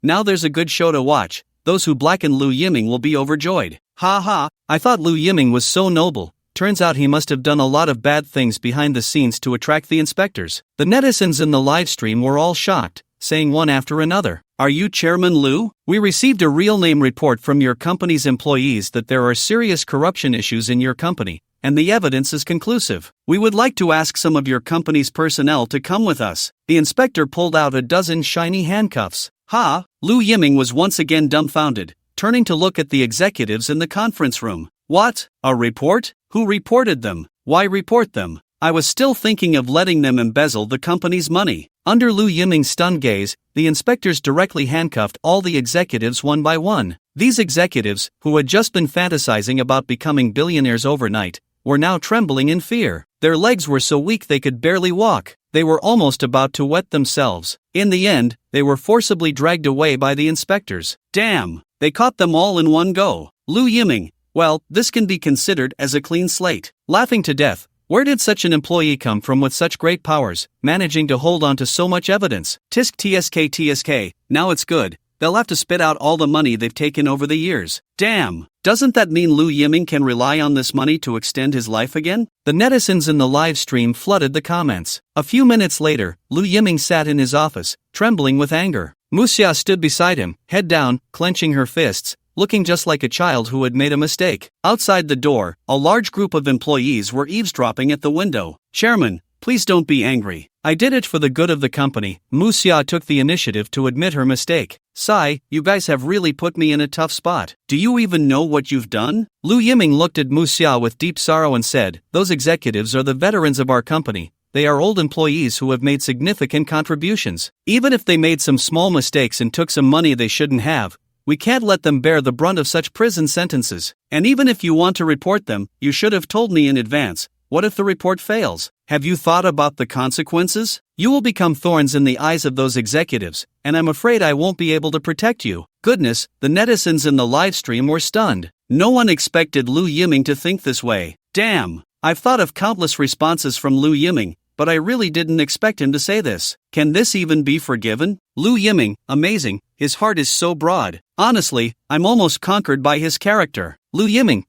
now there's a good show to watch. Those who blacken Lu Yiming will be overjoyed. Ha ha, I thought Lu Yiming was so noble. Turns out he must have done a lot of bad things behind the scenes to attract the inspectors. The netizens in the livestream were all shocked, saying one after another, "Are you Chairman Lu? We received a real name report from your company's employees that there are serious corruption issues in your company, and the evidence is conclusive. We would like to ask some of your company's personnel to come with us." The inspector pulled out a dozen shiny handcuffs. Ha! Lu Yiming was once again dumbfounded, turning to look at the executives in the conference room. What? A report? Who reported them? Why report them? I was still thinking of letting them embezzle the company's money. Under Lu Yiming's stunned gaze, the inspectors directly handcuffed all the executives one by one. These executives, who had just been fantasizing about becoming billionaires overnight, were now trembling in fear. Their legs were so weak they could barely walk. They were almost about to wet themselves. In the end, they were forcibly dragged away by the inspectors. Damn! They caught them all in one go. Lu Yiming, well, this can be considered as a clean slate. Laughing to death, where did such an employee come from with such great powers, managing to hold on to so much evidence? Tisk tsk, now it's good. They'll have to spit out all the money they've taken over the years. Damn! Doesn't that mean Lu Yiming can rely on this money to extend his life again? The netizens in the live stream flooded the comments. A few minutes later, Lu Yiming sat in his office, trembling with anger. Muxia stood beside him, head down, clenching her fists, looking just like a child who had made a mistake. Outside the door, a large group of employees were eavesdropping at the window. "Chairman, please don't be angry. I did it for the good of the company." Muxia took the initiative to admit her mistake. "Sigh, you guys have really put me in a tough spot. Do you even know what you've done?" Lu Yiming looked at Muxia with deep sorrow and said, "Those executives are the veterans of our company. They are old employees who have made significant contributions. Even if they made some small mistakes and took some money they shouldn't have, we can't let them bear the brunt of such prison sentences. And even if you want to report them, you should have told me in advance. What if the report fails? Have you thought about the consequences? You will become thorns in the eyes of those executives, and I'm afraid I won't be able to protect you." Goodness, the netizens in the livestream were stunned. No one expected Lu Yiming to think this way. Damn! I've thought of countless responses from Lu Yiming, but I really didn't expect him to say this. Can this even be forgiven? Lu Yiming, amazing, his heart is so broad. Honestly, I'm almost conquered by his character. Lu Yiming,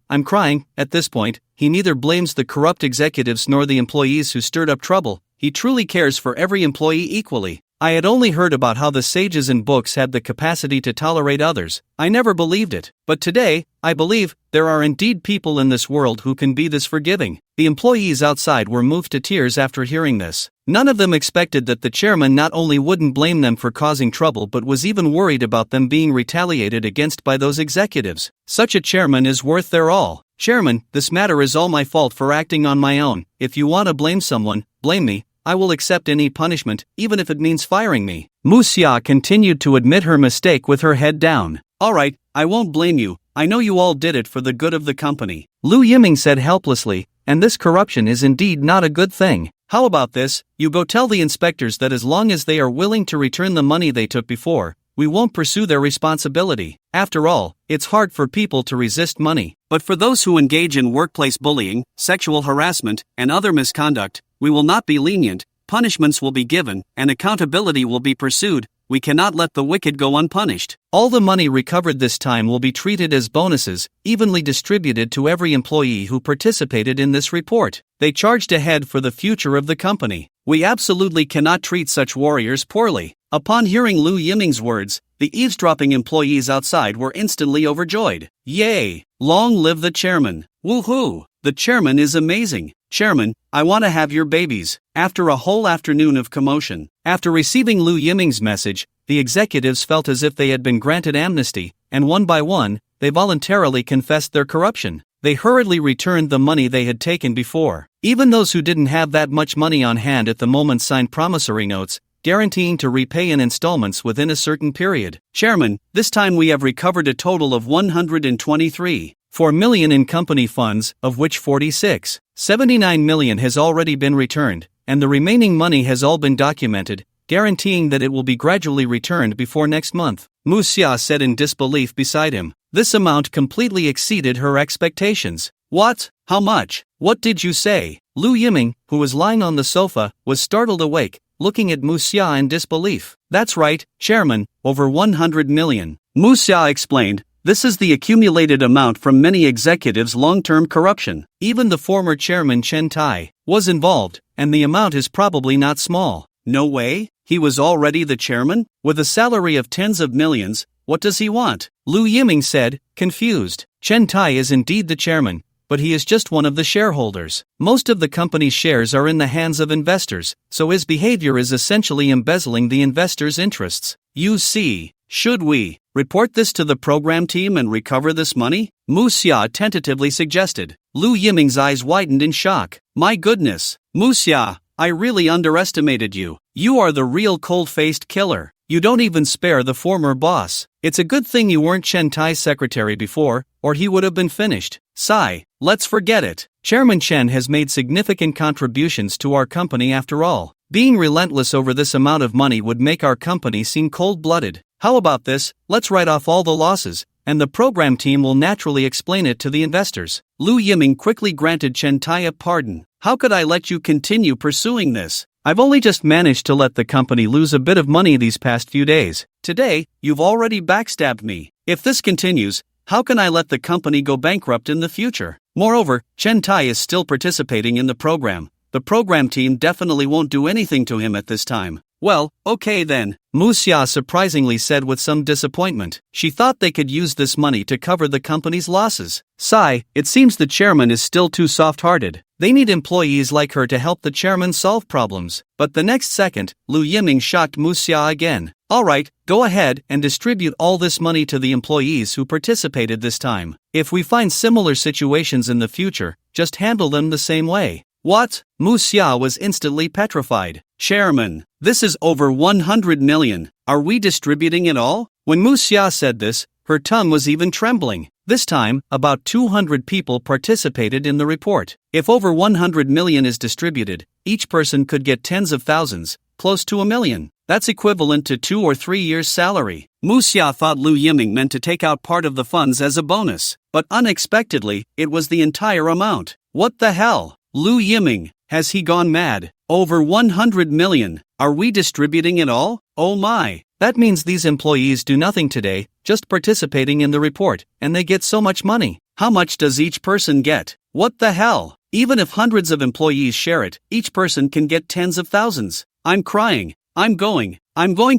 I'm crying. At this point, he neither blames the corrupt executives nor the employees who stirred up trouble. He truly cares for every employee equally. I had only heard about how the sages in books had the capacity to tolerate others. I never believed it. But today, I believe, there are indeed people in this world who can be this forgiving. The employees outside were moved to tears after hearing this. None of them expected that the chairman not only wouldn't blame them for causing trouble but was even worried about them being retaliated against by those executives. Such a chairman is worth their all. "Chairman, this matter is all my fault for acting on my own. If you want to blame someone, blame me. I will accept any punishment, even if it means firing me." Muxia continued to admit her mistake with her head down. "Alright, I won't blame you. I know you all did it for the good of the company," Lu Yiming said helplessly, "and this corruption is indeed not a good thing. How about this? You go tell the inspectors that as long as they are willing to return the money they took before, we won't pursue their responsibility. After all, it's hard for people to resist money. But for those who engage in workplace bullying, sexual harassment, and other misconduct, we will not be lenient. Punishments will be given, and accountability will be pursued. We cannot let the wicked go unpunished. All the money recovered this time will be treated as bonuses, evenly distributed to every employee who participated in this report." They charged ahead for the future of the company. "We absolutely cannot treat such warriors poorly." Upon hearing Lu Yiming's words, the eavesdropping employees outside were instantly overjoyed. "Yay! Long live the chairman! Woohoo! The chairman is amazing! Chairman, I want to have your babies." After a whole afternoon of commotion, after receiving Lu Yiming's message, the executives felt as if they had been granted amnesty, and one by one, they voluntarily confessed their corruption. They hurriedly returned the money they had taken before. Even those who didn't have that much money on hand at the moment signed promissory notes, guaranteeing to repay in installments within a certain period. "Chairman, this time we have recovered a total of 123.4 million in company funds, of which 46.79 million has already been returned, and the remaining money has all been documented, guaranteeing that it will be gradually returned before next month." Muxia said in disbelief beside him. This amount completely exceeded her expectations. "What? How much? What did you say?" Lu Yiming, who was lying on the sofa, was startled awake, looking at Muxia in disbelief. "That's right, Chairman, over 100 million. Muxia explained, This is the accumulated amount from many executives' long-term corruption. Even the former chairman Chen Tai was involved, and the amount is probably not small. No way? He was already the chairman? With a salary of tens of millions, what does he want? Lu Yiming said, confused. Chen Tai is indeed the chairman, but he is just one of the shareholders. Most of the company's shares are in the hands of investors, so his behavior is essentially embezzling the investors' interests. You see, should we report this to the program team and recover this money? Mu Xia tentatively suggested. Lu Yiming's eyes widened in shock. My goodness, Mu Xia, I really underestimated you. You are the real cold-faced killer. You don't even spare the former boss. It's a good thing you weren't Chen Tai's secretary before, or he would have been finished. Sigh, let's forget it. Chairman Chen has made significant contributions to our company after all. Being relentless over this amount of money would make our company seem cold-blooded. How about this? Let's write off all the losses, and the program team will naturally explain it to the investors. Lu Yiming quickly granted Chen Tai a pardon. How could I let you continue pursuing this? I've only just managed to let the company lose a bit of money these past few days. Today, you've already backstabbed me. If this continues, how can I let the company go bankrupt in the future? Moreover, Chen Tai is still participating in the program. The program team definitely won't do anything to him at this time. Well, okay then, Mu Xia surprisingly said with some disappointment. She thought they could use this money to cover the company's losses. Sigh, it seems the chairman is still too soft-hearted. They need employees like her to help the chairman solve problems. But the next second, Lu Yiming shocked Mu Xia again. Alright, go ahead and distribute all this money to the employees who participated this time. If we find similar situations in the future, just handle them the same way. What? Mu Xia was instantly petrified. Chairman, this is over 100 million. Are we distributing it all? When Mu Xia said this, her tongue was even trembling. This time, about 200 people participated in the report. If over 100 million is distributed, each person could get tens of thousands, close to $1 million. That's equivalent to 2 or 3 years' salary. Mu Xia thought Lu Yiming meant to take out part of the funds as a bonus, but unexpectedly, it was the entire amount. What the hell? Lu Yiming, has he gone mad? Over 100 million. Are we distributing it all? Oh my. That means these employees do nothing today, just participating in the report, and they get so much money. How much does each person get? What the hell? Even if hundreds of employees share it, each person can get tens of thousands. I'm crying. I'm going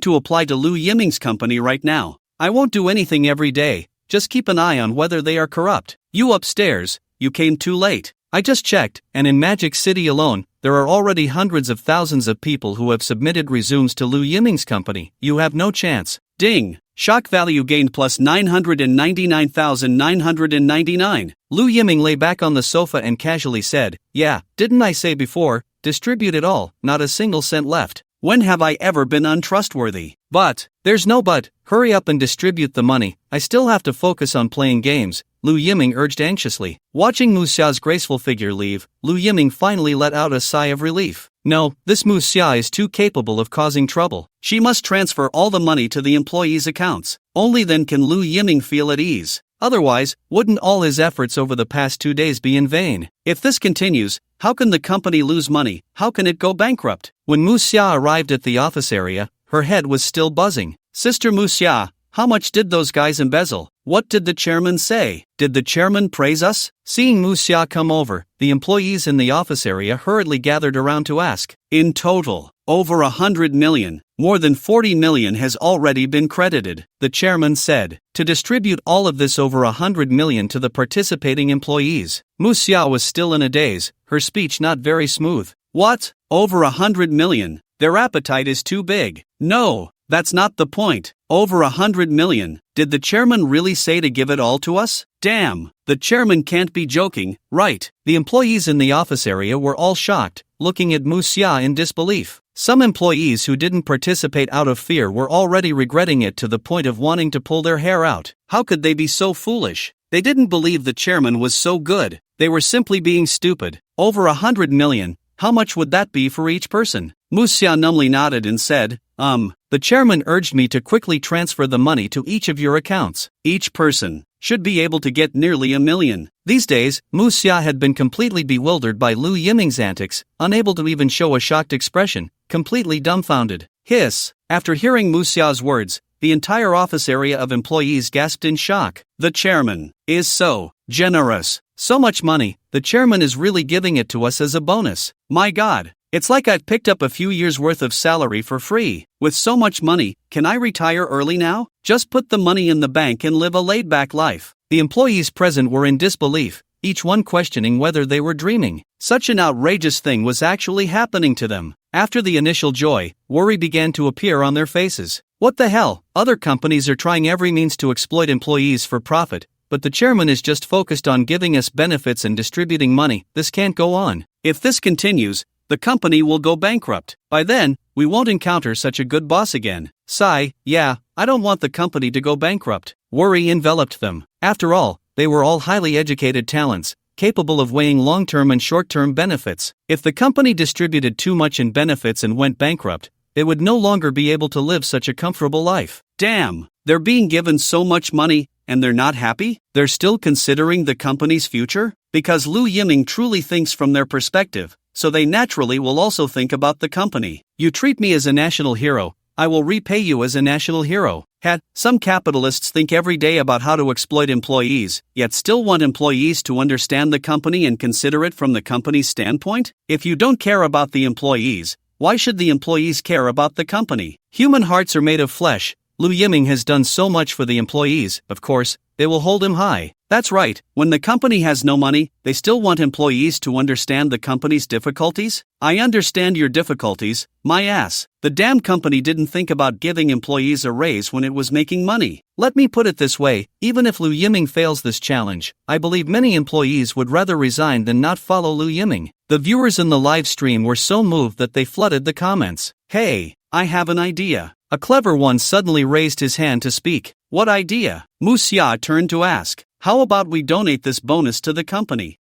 to apply to Lu Yiming's company right now. I won't do anything every day, just keep an eye on whether they are corrupt. You upstairs, you came too late. I just checked, and in Magic City alone, there are already hundreds of thousands of people who have submitted resumes to Lu Yiming's company. You have no chance. Ding! Shock value gained plus 999,999. Lu Yiming lay back on the sofa and casually said, yeah, didn't I say before, distribute it all, not a single cent left. When have I ever been untrustworthy? But, there's no but, hurry up and distribute the money, I still have to focus on playing games, Lu Yiming urged anxiously. Watching Mu Xia's graceful figure leave, Lu Yiming finally let out a sigh of relief. No, this Mu Xia is too capable of causing trouble. She must transfer all the money to the employees' accounts. Only then can Lu Yiming feel at ease. Otherwise, wouldn't all his efforts over the past 2 days be in vain? If this continues, how can the company lose money? How can it go bankrupt? When Mu Xia arrived at the office area, her head was still buzzing. Sister Mu Xia, how much did those guys embezzle? What did the chairman say? Did the chairman praise us? Seeing Mu Xia come over, the employees in the office area hurriedly gathered around to ask. In total, over 100 million. More than 40 million has already been credited, the chairman said, to distribute all of this over 100 million to the participating employees. Mu Xia was still in a daze, her speech not very smooth. What? Over 100 million? Their appetite is too big. No, that's not the point. Over 100 million. Did the chairman really say to give it all to us? Damn, the chairman can't be joking, right? The employees in the office area were all shocked, looking at Mu Xia in disbelief. Some employees who didn't participate out of fear were already regretting it to the point of wanting to pull their hair out. How could they be so foolish? They didn't believe the chairman was so good. They were simply being stupid. Over 100 million. How much would that be for each person? Mu Xia numbly nodded and said, the chairman urged me to quickly transfer the money to each of your accounts. Each person should be able to get nearly $1 million. These days, Mu Xia had been completely bewildered by Lu Yiming's antics, unable to even show a shocked expression, completely dumbfounded. Hiss! After hearing Mu Xia's words, The entire office area of employees gasped in shock. The chairman is so generous. So much money, the chairman is really giving it to us as a bonus. My God. It's like I've picked up a few years' worth of salary for free. With so much money, can I retire early now? Just put the money in the bank and live a laid-back life. The employees present were in disbelief, each one questioning whether they were dreaming. Such an outrageous thing was actually happening to them. After the initial joy, worry began to appear on their faces. What the hell? Other companies are trying every means to exploit employees for profit, but the chairman is just focused on giving us benefits and distributing money. This can't go on. If this continues, the company will go bankrupt. By then, we won't encounter such a good boss again. Sigh, yeah, I don't want the company to go bankrupt. Worry enveloped them. After all, they were all highly educated talents, capable of weighing long-term and short-term benefits. If the company distributed too much in benefits and went bankrupt, they would no longer be able to live such a comfortable life. Damn, they're being given so much money, and they're not happy? They're still considering the company's future? Because Liu Yiming truly thinks from their perspective, so they naturally will also think about the company. You treat me as a national hero, I will repay you as a national hero. Some capitalists think every day about how to exploit employees, yet still want employees to understand the company and consider it from the company's standpoint? If you don't care about the employees, why should the employees care about the company? Human hearts are made of flesh. Liu Yiming has done so much for the employees, of course, they will hold him high. That's right, when the company has no money, they still want employees to understand the company's difficulties? I understand your difficulties, my ass. The damn company didn't think about giving employees a raise when it was making money. Let me put it this way, even if Liu Yiming fails this challenge, I believe many employees would rather resign than not follow Liu Yiming. The viewers in the live stream were so moved that they flooded the comments. Hey, I have an idea. A clever one suddenly raised his hand to speak. What idea? Mu Xia turned to ask. How about we donate this bonus to the company?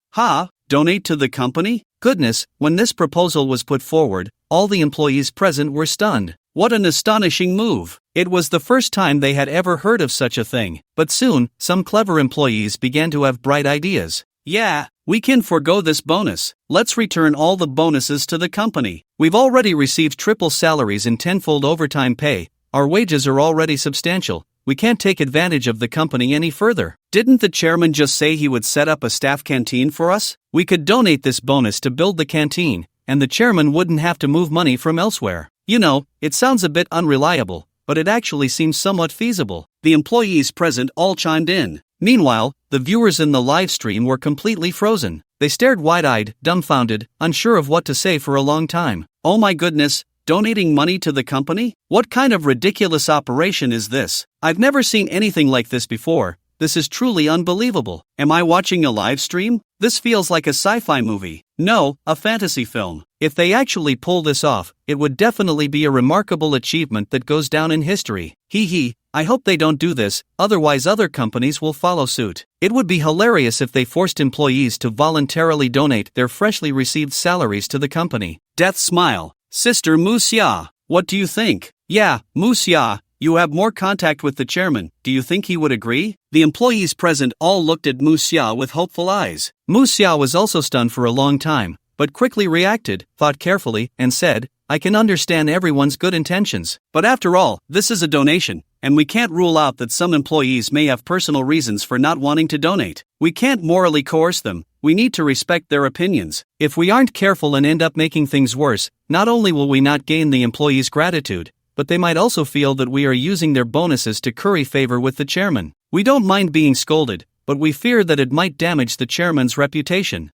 Donate to the company? Goodness, when this proposal was put forward, all the employees present were stunned. What an astonishing move. It was the first time they had ever heard of such a thing. But soon, some clever employees began to have bright ideas. Yeah, we can forgo this bonus. Let's return all the bonuses to the company. We've already received triple salaries and tenfold overtime pay. Our wages are already substantial. We can't take advantage of the company any further. Didn't the chairman just say he would set up a staff canteen for us? We could donate this bonus to build the canteen, and the chairman wouldn't have to move money from elsewhere. You know, it sounds a bit unreliable, but it actually seems somewhat feasible. The employees present all chimed in. Meanwhile, the viewers in the live stream were completely frozen. They stared wide-eyed, dumbfounded, unsure of what to say for a long time. Oh my goodness, donating money to the company? What kind of ridiculous operation is this? I've never seen anything like this before. This is truly unbelievable. Am I watching a live stream? This feels like a sci-fi movie. No, a fantasy film. If they actually pull this off, it would definitely be a remarkable achievement that goes down in history. I hope they don't do this, otherwise other companies will follow suit. It would be hilarious if they forced employees to voluntarily donate their freshly received salaries to the company. Death smile. Sister Mu Xia, what do you think? Yeah, Mu Xia, you have more contact with the chairman. Do you think he would agree? The employees present all looked at Mu Xia with hopeful eyes. Mu Xia was also stunned for a long time, but quickly reacted, thought carefully, and said, I can understand everyone's good intentions. But after all, this is a donation, and we can't rule out that some employees may have personal reasons for not wanting to donate. We can't morally coerce them. We need to respect their opinions. If we aren't careful and end up making things worse, not only will we not gain the employees' gratitude, but they might also feel that we are using their bonuses to curry favor with the chairman. We don't mind being scolded, but we fear that it might damage the chairman's reputation.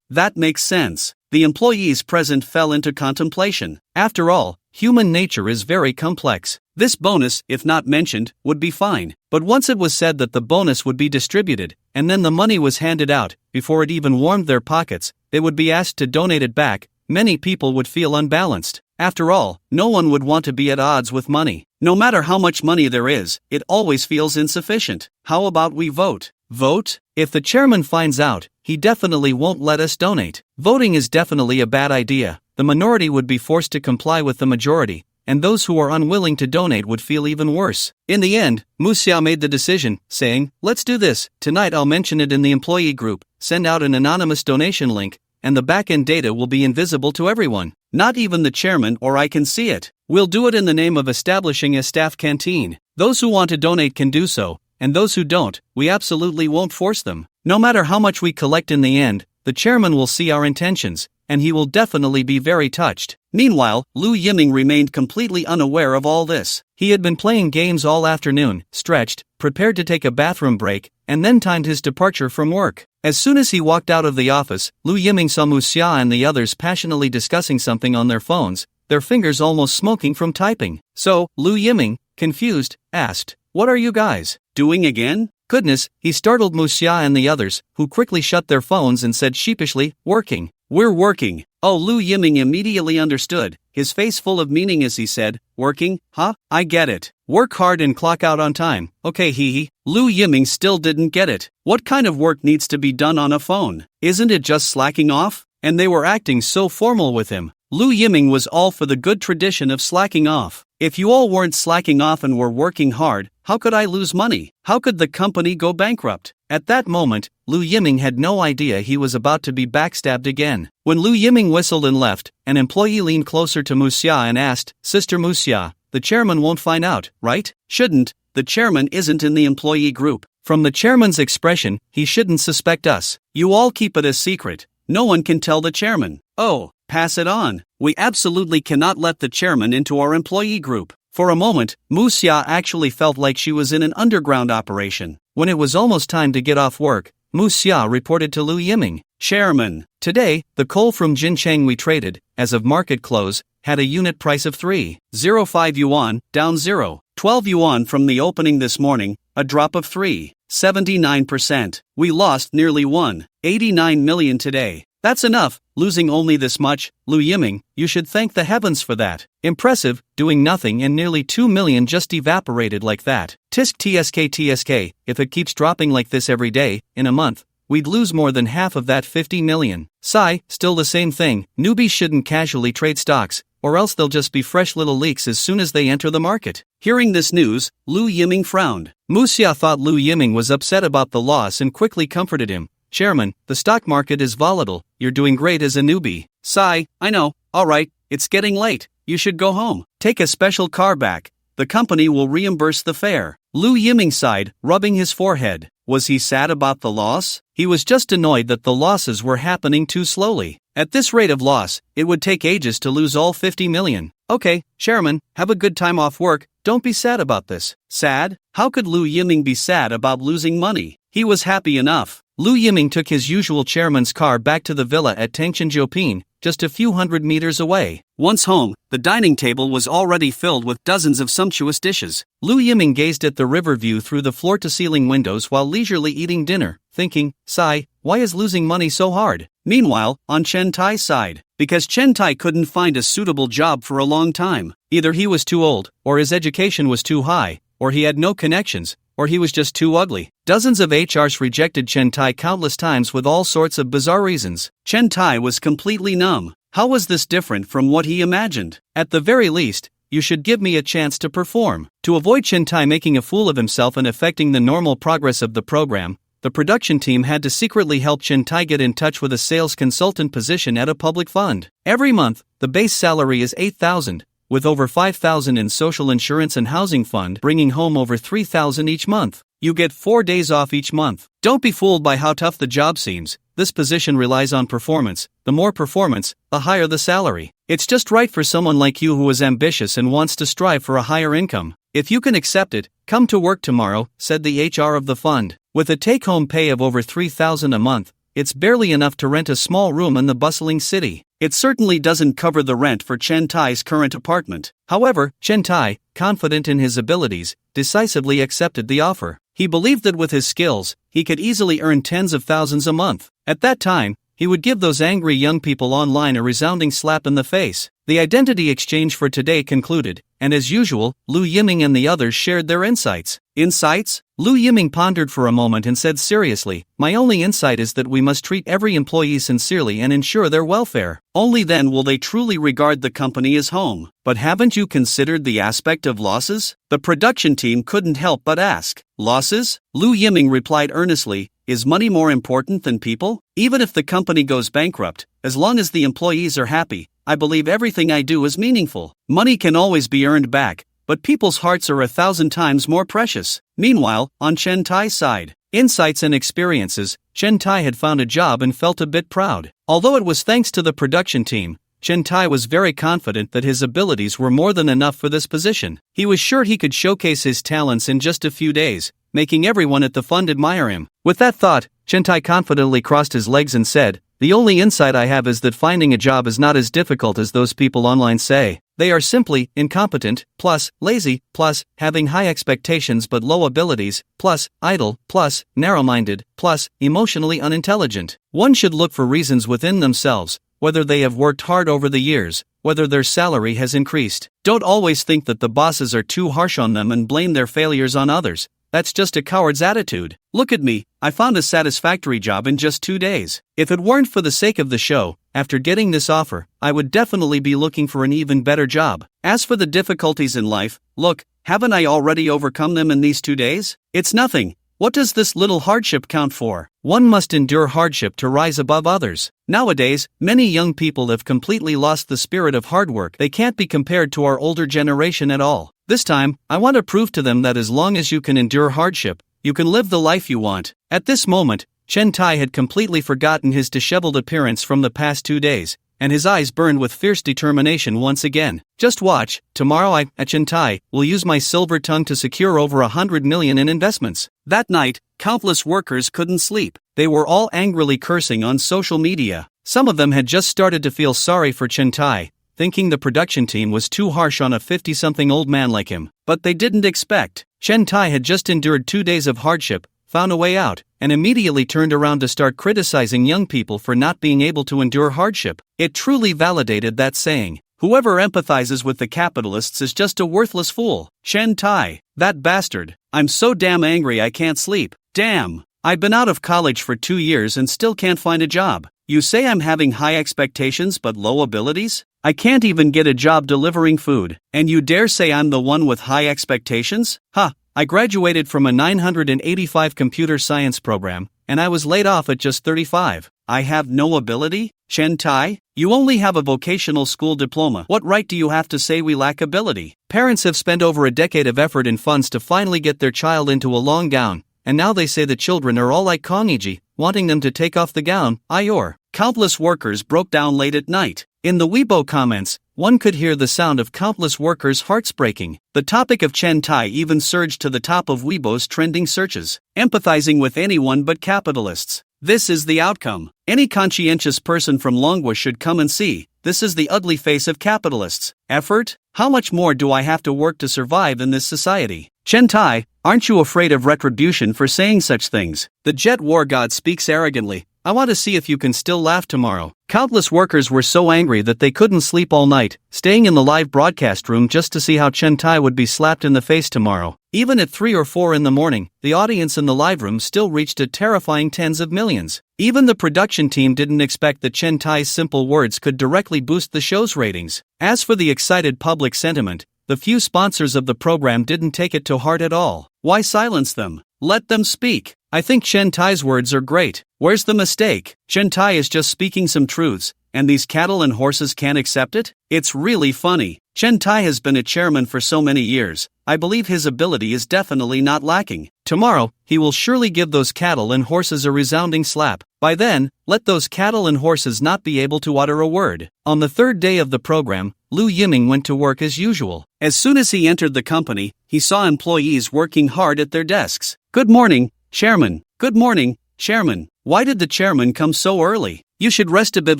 That makes sense. The employees present fell into contemplation. After all, human nature is very complex. This bonus, if not mentioned, would be fine. But once it was said that the bonus would be distributed, and then the money was handed out, before it even warmed their pockets, they would be asked to donate it back, many people would feel unbalanced. After all, no one would want to be at odds with money. No matter how much money there is, it always feels insufficient. How about we vote? Vote? If the chairman finds out, he definitely won't let us donate. Voting is definitely a bad idea. The minority would be forced to comply with the majority, and those who are unwilling to donate would feel even worse. In the end, Mu Xia made the decision, saying, let's do this. Tonight I'll mention it in the employee group, send out an anonymous donation link, and the back-end data will be invisible to everyone. Not even the chairman or I can see it. We'll do it in the name of establishing a staff canteen. Those who want to donate can do so, and those who don't, we absolutely won't force them. No matter how much we collect in the end, the chairman will see our intentions, and he will definitely be very touched. Meanwhile, Lu Yiming remained completely unaware of all this. He had been playing games all afternoon, stretched, prepared to take a bathroom break, and then timed his departure from work. As soon as he walked out of the office, Lu Yiming saw Muxia and the others passionately discussing something on their phones, their fingers almost smoking from typing. So, Lu Yiming, confused, asked, "What are you guys doing again?" Goodness, he startled Muxia and the others, who quickly shut their phones and said sheepishly, "Working." "We're working." Oh, Lu Yiming immediately understood, his face full of meaning as he said, "Working, huh? I get it. Work hard and clock out on time. Okay, hee. Lu Yiming still didn't get it. What kind of work needs to be done on a phone? Isn't it just slacking off? And they were acting so formal with him. Lu Yiming was all for the good tradition of slacking off. If you all weren't slacking off and were working hard, how could I lose money? How could the company go bankrupt? At that moment, Lu Yiming had no idea he was about to be backstabbed again. When Lu Yiming whistled and left, an employee leaned closer to Muxia and asked, "Sister Muxia, the chairman won't find out, right?" "Shouldn't. The chairman isn't in the employee group. From the chairman's expression, he shouldn't suspect us. You all keep it a secret. No one can tell the chairman." "Oh, pass it on. We absolutely cannot let the chairman into our employee group." For a moment, Muxia actually felt like she was in an underground operation. When it was almost time to get off work, Muxia reported to Lu Yiming, "Chairman, today, the coal from Jinchang we traded, as of market close, had a unit price of 3.05 yuan, down 0.12 yuan from the opening this morning, a drop of 3.79%. We lost nearly 1.89 million today. That's enough, losing only this much. Lu Yiming, you should thank the heavens for that. Impressive, doing nothing and nearly 2 million just evaporated like that. TSK, if it keeps dropping like this every day, in a month, we'd lose more than half of that 50 million. Sigh, still the same thing, newbies shouldn't casually trade stocks, or else they'll just be fresh little leaks as soon as they enter the market." Hearing this news, Lu Yiming frowned. Muxia thought Lu Yiming was upset about the loss and quickly comforted him. "Chairman, the stock market is volatile, you're doing great as a newbie." "Sigh, I know, alright, it's getting late, you should go home. Take a special car back, the company will reimburse the fare." Lu Yiming sighed, rubbing his forehead. Was he sad about the loss? He was just annoyed that the losses were happening too slowly. At this rate of loss, it would take ages to lose all 50 million. "Okay, Chairman, have a good time off work, don't be sad about this." Sad? How could Lu Yiming be sad about losing money? He was happy enough. Lu Yiming took his usual chairman's car back to the villa at Tangchenjiupin, just a few hundred meters away. Once home, the dining table was already filled with dozens of sumptuous dishes. Lu Yiming gazed at the river view through the floor-to-ceiling windows while leisurely eating dinner, thinking, "Sigh, why is losing money so hard?" Meanwhile, on Chen Tai's side, because Chen Tai couldn't find a suitable job for a long time. Either he was too old, or his education was too high, or he had no connections, or he was just too ugly. Dozens of HRs rejected Chen Tai countless times with all sorts of bizarre reasons. Chen Tai was completely numb. How was this different from what he imagined? At the very least, you should give me a chance to perform. To avoid Chen Tai making a fool of himself and affecting the normal progress of the program, the production team had to secretly help Chen Tai get in touch with a sales consultant position at a public fund. Every month, the base salary is 8,000. With over 5,000 in social insurance and housing fund bringing home over 3,000 each month. You get 4 days off each month. Don't be fooled by how tough the job seems. This position relies on performance. The more performance, the higher the salary. It's just right for someone like you who is ambitious and wants to strive for a higher income. If you can accept it, come to work tomorrow, said the HR of the fund. With a take-home pay of over 3,000 a month, it's barely enough to rent a small room in the bustling city. It certainly doesn't cover the rent for Chen Tai's current apartment. However, Chen Tai, confident in his abilities, decisively accepted the offer. He believed that with his skills, he could easily earn tens of thousands a month. At that time, he would give those angry young people online a resounding slap in the face. The identity exchange for today concluded, and as usual, Lu Yiming and the others shared their insights. Insights? Lu Yiming pondered for a moment and said seriously, "My only insight is that we must treat every employee sincerely and ensure their welfare. Only then will they truly regard the company as home." "But haven't you considered the aspect of losses?" The production team couldn't help but ask. "Losses?" Lu Yiming replied earnestly, "Is money more important than people? Even if the company goes bankrupt, as long as the employees are happy, I believe everything I do is meaningful. Money can always be earned back, but people's hearts are 1,000 times more precious. Meanwhile, on Chen Tai's side, insights and experiences, Chen Tai had found a job and felt a bit proud. Although it was thanks to the production team, Chen Tai was very confident that his abilities were more than enough for this position. He was sure he could showcase his talents in just a few days, making everyone at the fund admire him. With that thought, Chen Tai confidently crossed his legs and said, "The only insight I have is that finding a job is not as difficult as those people online say. They are simply incompetent, plus lazy, plus having high expectations but low abilities, plus idle, plus narrow-minded, plus emotionally unintelligent. One should look for reasons within themselves, whether they have worked hard over the years, whether their salary has increased. Don't always think that the bosses are too harsh on them and blame their failures on others. That's just a coward's attitude. Look at me, I found a satisfactory job in just 2 days. If it weren't for the sake of the show, after getting this offer, I would definitely be looking for an even better job. As for the difficulties in life, look, haven't I already overcome them in these 2 days? It's nothing. What does this little hardship count for? One must endure hardship to rise above others. Nowadays, many young people have completely lost the spirit of hard work. They can't be compared to our older generation at all. This time, I want to prove to them that as long as you can endure hardship, you can live the life you want." At this moment, Chen Tai had completely forgotten his disheveled appearance from the past 2 days, and his eyes burned with fierce determination once again. "Just watch, tomorrow I, at Chen Tai, will use my silver tongue to secure over 100 million in investments." That night, countless workers couldn't sleep. They were all angrily cursing on social media. Some of them had just started to feel sorry for Chen Tai, thinking the production team was too harsh on a 50-something old man like him. But they didn't expect. Chen Tai had just endured 2 days of hardship, found a way out, and immediately turned around to start criticizing young people for not being able to endure hardship. It truly validated that saying, "Whoever empathizes with the capitalists is just a worthless fool." Chen Tai, that bastard. I'm so damn angry I can't sleep. Damn. I've been out of college for 2 years and still can't find a job. You say I'm having high expectations but low abilities? I can't even get a job delivering food, and you dare say I'm the one with high expectations? Ha! I graduated from a 985 computer science program, and I was laid off at just 35. I have no ability? Chen Tai, you only have a vocational school diploma. What right do you have to say we lack ability? Parents have spent over a decade of effort and funds to finally get their child into a long gown, and now they say the children are all like Kongiji, wanting them to take off the gown. Ayor. Countless workers broke down late at night. In the Weibo comments, one could hear the sound of countless workers' hearts breaking. The topic of Chen Tai even surged to the top of Weibo's trending searches, empathizing with anyone but capitalists. This is the outcome. Any conscientious person from Longwa should come and see. This is the ugly face of capitalists. Effort? How much more do I have to work to survive in this society? Chen Tai, aren't you afraid of retribution for saying such things? The Jet War God speaks arrogantly. I want to see if you can still laugh tomorrow. Countless workers were so angry that they couldn't sleep all night, staying in the live broadcast room just to see how Chen Tai would be slapped in the face tomorrow. Even at 3 or 4 in the morning, the audience in the live room still reached a terrifying tens of millions. Even the production team didn't expect that Chen Tai's simple words could directly boost the show's ratings. As for the excited public sentiment, the few sponsors of the program didn't take it to heart at all. Why silence them? Let them speak. I think Chen Tai's words are great. Where's the mistake? Chen Tai is just speaking some truths, and these cattle and horses can't accept it? It's really funny. Chen Tai has been a chairman for so many years. I believe his ability is definitely not lacking. Tomorrow, he will surely give those cattle and horses a resounding slap. By then, let those cattle and horses not be able to utter a word. On the 3rd day of the program, Lu Yiming went to work as usual. As soon as he entered the company, he saw employees working hard at their desks. "Good morning, Chairman." "Good morning, Chairman. Why did the chairman come so early? You should rest a bit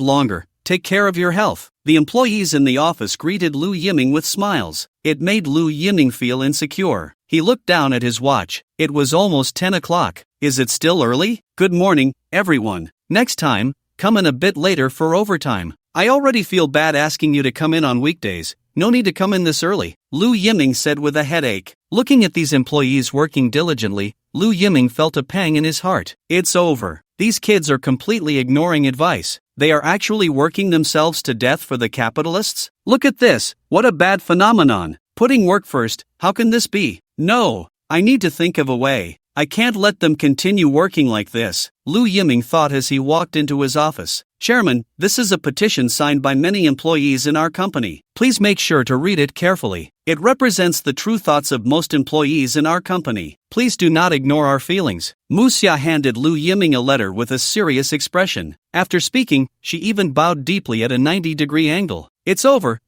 longer. Take care of your health." The employees in the office greeted Lu Yiming with smiles. It made Lu Yiming feel insecure. He looked down at his watch. It was almost 10 o'clock. Is it still early? "Good morning, everyone. Next time, come in a bit later for overtime. I already feel bad asking you to come in on weekdays. No need to come in this early," Lu Yiming said with a headache. Looking at these employees working diligently, Lu Yiming felt a pang in his heart. It's over. These kids are completely ignoring advice. They are actually working themselves to death for the capitalists? Look at this. What a bad phenomenon. Putting work first. How can this be? No. I need to think of a way. I can't let them continue working like this, Lu Yiming thought as he walked into his office. Chairman, this is a petition signed by many employees in our company. Please make sure to read it carefully. It represents the true thoughts of most employees in our company. Please do not ignore our feelings. Mu Xia handed Lu Yiming a letter with a serious expression. After speaking, she even bowed deeply at a 90-degree angle. It's over,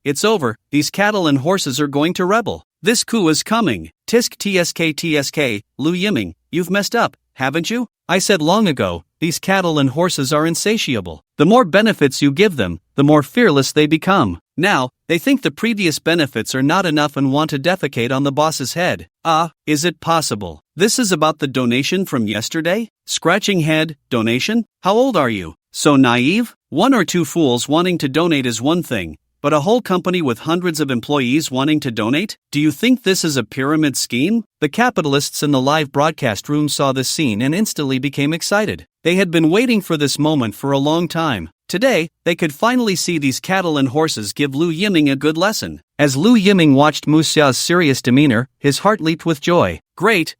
these cattle and horses are going to rebel. This coup is coming. Tisk tsk, Lu Yiming, you've messed up, haven't you? I said long ago, these cattle and horses are insatiable. The more benefits you give them, the more fearless they become. Now, they think the previous benefits are not enough and want to defecate on the boss's head. Is it possible? This is about the donation from yesterday? Scratching head, donation? How old are you? So naive? One or two fools wanting to donate is one thing, but a whole company with hundreds of employees wanting to donate? Do you think this is a pyramid scheme? The capitalists in the live broadcast room saw this scene and instantly became excited. They had been waiting for this moment for a long time. Today, they could finally see these cattle and horses give Lu Yiming a good lesson. As Lu Yiming watched Mu Xia's serious demeanor, his heart leaped with joy. Great,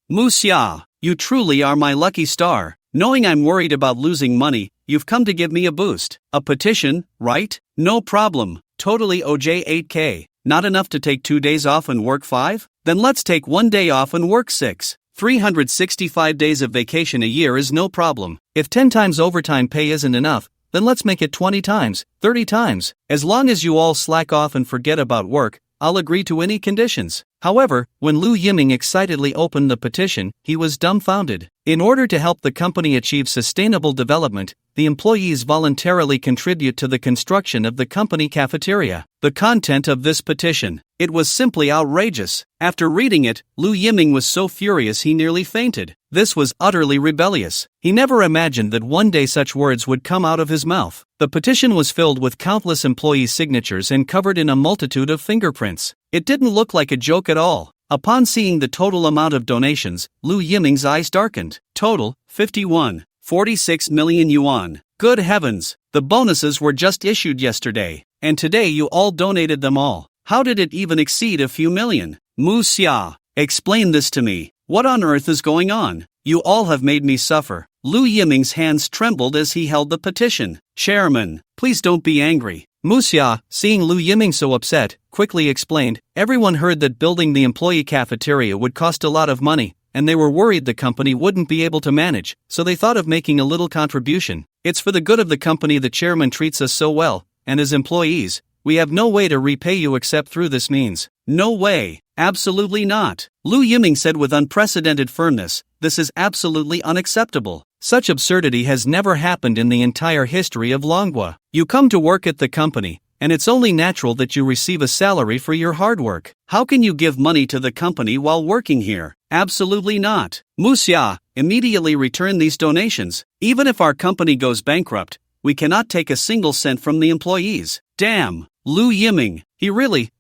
Mu Xia, you truly are my lucky star. Knowing I'm worried about losing money, you've come to give me a boost. A petition, right? No problem. Totally OJ 8K. Not enough to take 2 days off and work 5? Then let's take 1 day off and work 6. 365 days of vacation a year is no problem. If 10 times overtime pay isn't enough, then let's make it 20 times, 30 times. As long as you all slack off and forget about work, I'll agree to any conditions. However, when Lu Yiming excitedly opened the petition, he was dumbfounded. In order to help the company achieve sustainable development, the employees voluntarily contribute to the construction of the company cafeteria. The content of this petition. It was simply outrageous. After reading it, Lu Yiming was so furious he nearly fainted. This was utterly rebellious. He never imagined that one day such words would come out of his mouth. The petition was filled with countless employee signatures and covered in a multitude of fingerprints. It didn't look like a joke at all. Upon seeing the total amount of donations, Lu Yiming's eyes darkened. Total, 51.46 million yuan. Good heavens, the bonuses were just issued yesterday, and today you all donated them all. How did it even exceed a few million? Mu Xia, explain this to me. What on earth is going on? You all have made me suffer. Lu Yiming's hands trembled as he held the petition. Chairman, please don't be angry. Mu Xia, seeing Lu Yiming so upset, quickly explained, everyone heard that building the employee cafeteria would cost a lot of money, and they were worried the company wouldn't be able to manage, so they thought of making a little contribution. It's for the good of the company the chairman treats us so well, and as employees, we have no way to repay you except through this means. No way, absolutely not. Lu Yiming said with unprecedented firmness, this is absolutely unacceptable. Such absurdity has never happened in the entire history of Manhwa. You come to work at the company, and it's only natural that you receive a salary for your hard work. How can you give money to the company while working here? Absolutely not. Mu Xia, immediately return these donations. Even if our company goes bankrupt, we cannot take a single cent from the employees. Damn, Lu Yiming,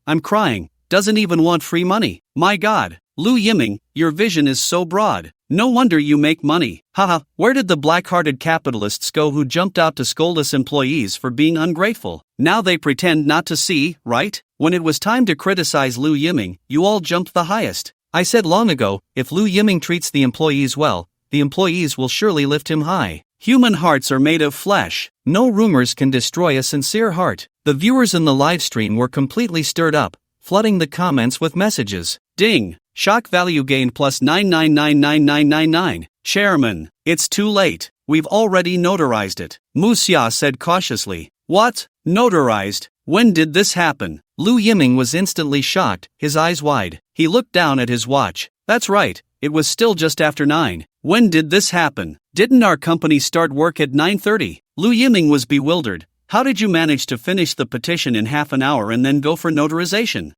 I'm crying, doesn't even want free money. My God, Lu Yiming, your vision is so broad. No wonder you make money. Haha, where did the black-hearted capitalists go who jumped out to scold us employees for being ungrateful? Now they pretend not to see, right? When it was time to criticize Lu Yiming, you all jumped the highest. I said long ago, if Lu Yiming treats the employees well, the employees will surely lift him high. Human hearts are made of flesh. No rumors can destroy a sincere heart. The viewers in the live stream were completely stirred up, flooding the comments with messages. Ding! Shock value gained plus 9999999. Chairman, it's too late. We've already notarized it. Mu Xia said cautiously. What? Notarized? When did this happen? Lu Yiming was instantly shocked, his eyes wide. He looked down at his watch. That's right, it was still just after 9. When did this happen? Didn't our company start work at 9:30? Lu Yiming was bewildered. How did you manage to finish the petition in half an hour and then go for notarization?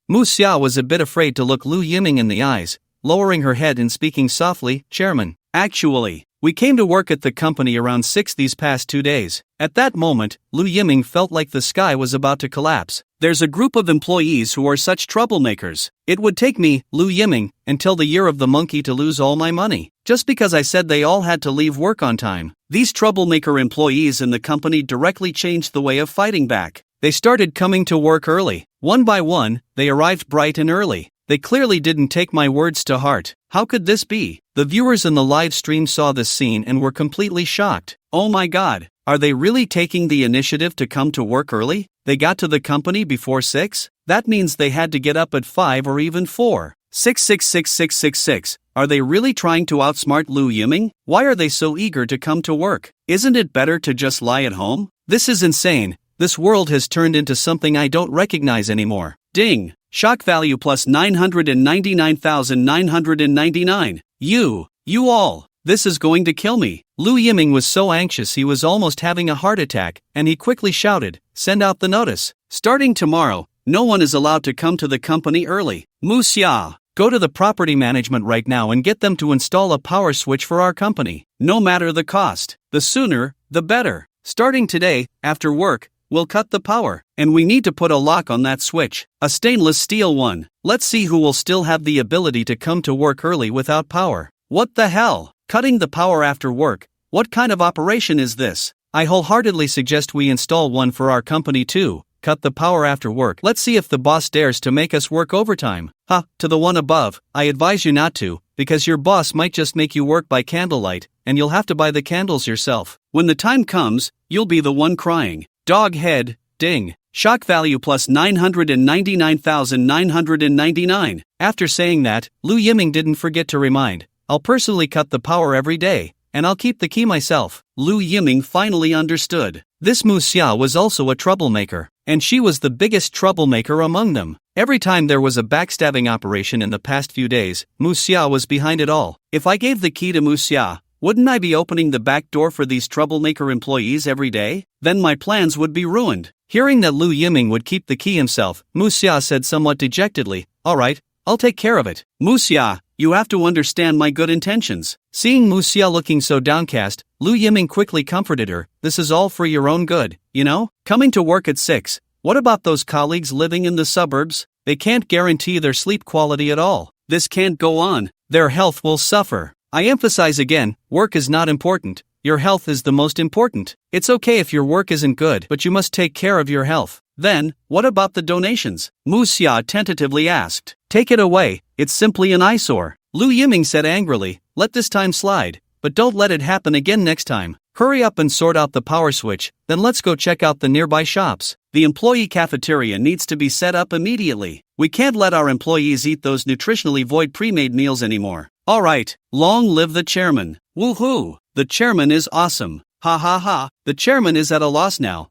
Mu Xia was a bit afraid to look Lu Yiming in the eyes, lowering her head and speaking softly, Chairman. Actually, we came to work at the company around 6 these past 2 days. At that moment, Lu Yiming felt like the sky was about to collapse. There's a group of employees who are such troublemakers. It would take me, Lu Yiming, until the year of the monkey to lose all my money, just because I said they all had to leave work on time. These troublemaker employees in the company directly changed the way of fighting back. They started coming to work early. One by one, they arrived bright and early. They clearly didn't take my words to heart. How could this be? The viewers in the live stream saw this scene and were completely shocked. Oh my god, are they really taking the initiative to come to work early? They got to the company before 6? That means they had to get up at 5 or even 4. 6666666. Are they really trying to outsmart Lu Yiming? Why are they so eager to come to work? Isn't it better to just lie at home? This is insane. This world has turned into something I don't recognize anymore. Ding! Shock value plus 999,999. You all. This is going to kill me. Lu Yiming was so anxious he was almost having a heart attack, and he quickly shouted, "Send out the notice. Starting tomorrow, no one is allowed to come to the company early. Mu Xia, go to the property management right now and get them to install a power switch for our company. No matter the cost. The sooner, the better. Starting today, after work, we'll cut the power, and we need to put a lock on that switch. A stainless steel one. Let's see who will still have the ability to come to work early without power." What the hell? Cutting the power after work? What kind of operation is this? I wholeheartedly suggest we install one for our company too. Cut the power after work. Let's see if the boss dares to make us work overtime. To the one above, I advise you not to, because your boss might just make you work by candlelight, and you'll have to buy the candles yourself. When the time comes, you'll be the one crying. Dog head, ding. Shock value plus 999,999. After saying that, Lu Yiming didn't forget to remind, "I'll personally cut the power every day, and I'll keep the key myself." Lu Yiming finally understood. This Mu Xia was also a troublemaker, and she was the biggest troublemaker among them. Every time there was a backstabbing operation in the past few days, Mu Xia was behind it all. If I gave the key to Mu Xia, wouldn't I be opening the back door for these troublemaker employees every day? Then my plans would be ruined. Hearing that Lu Yiming would keep the key himself, Mu Xia said somewhat dejectedly, "All right, I'll take care of it." Mu Xia, you have to understand my good intentions. Seeing Mu Xia looking so downcast, Lu Yiming quickly comforted her. "This is all for your own good, you know? Coming to work at 6. What about those colleagues living in the suburbs? They can't guarantee their sleep quality at all. This can't go on. Their health will suffer. I emphasize again, work is not important. Your health is the most important. It's okay if your work isn't good, but you must take care of your health." Then, what about the donations? Mu Xia tentatively asked. "Take it away, it's simply an eyesore." Lu Yiming said angrily, "Let this time slide, but don't let it happen again next time. Hurry up and sort out the power switch, then let's go check out the nearby shops. The employee cafeteria needs to be set up immediately. We can't let our employees eat those nutritionally void pre-made meals anymore." Alright, long live the chairman. Woohoo! The chairman is awesome. Ha ha ha, the chairman is at a loss now.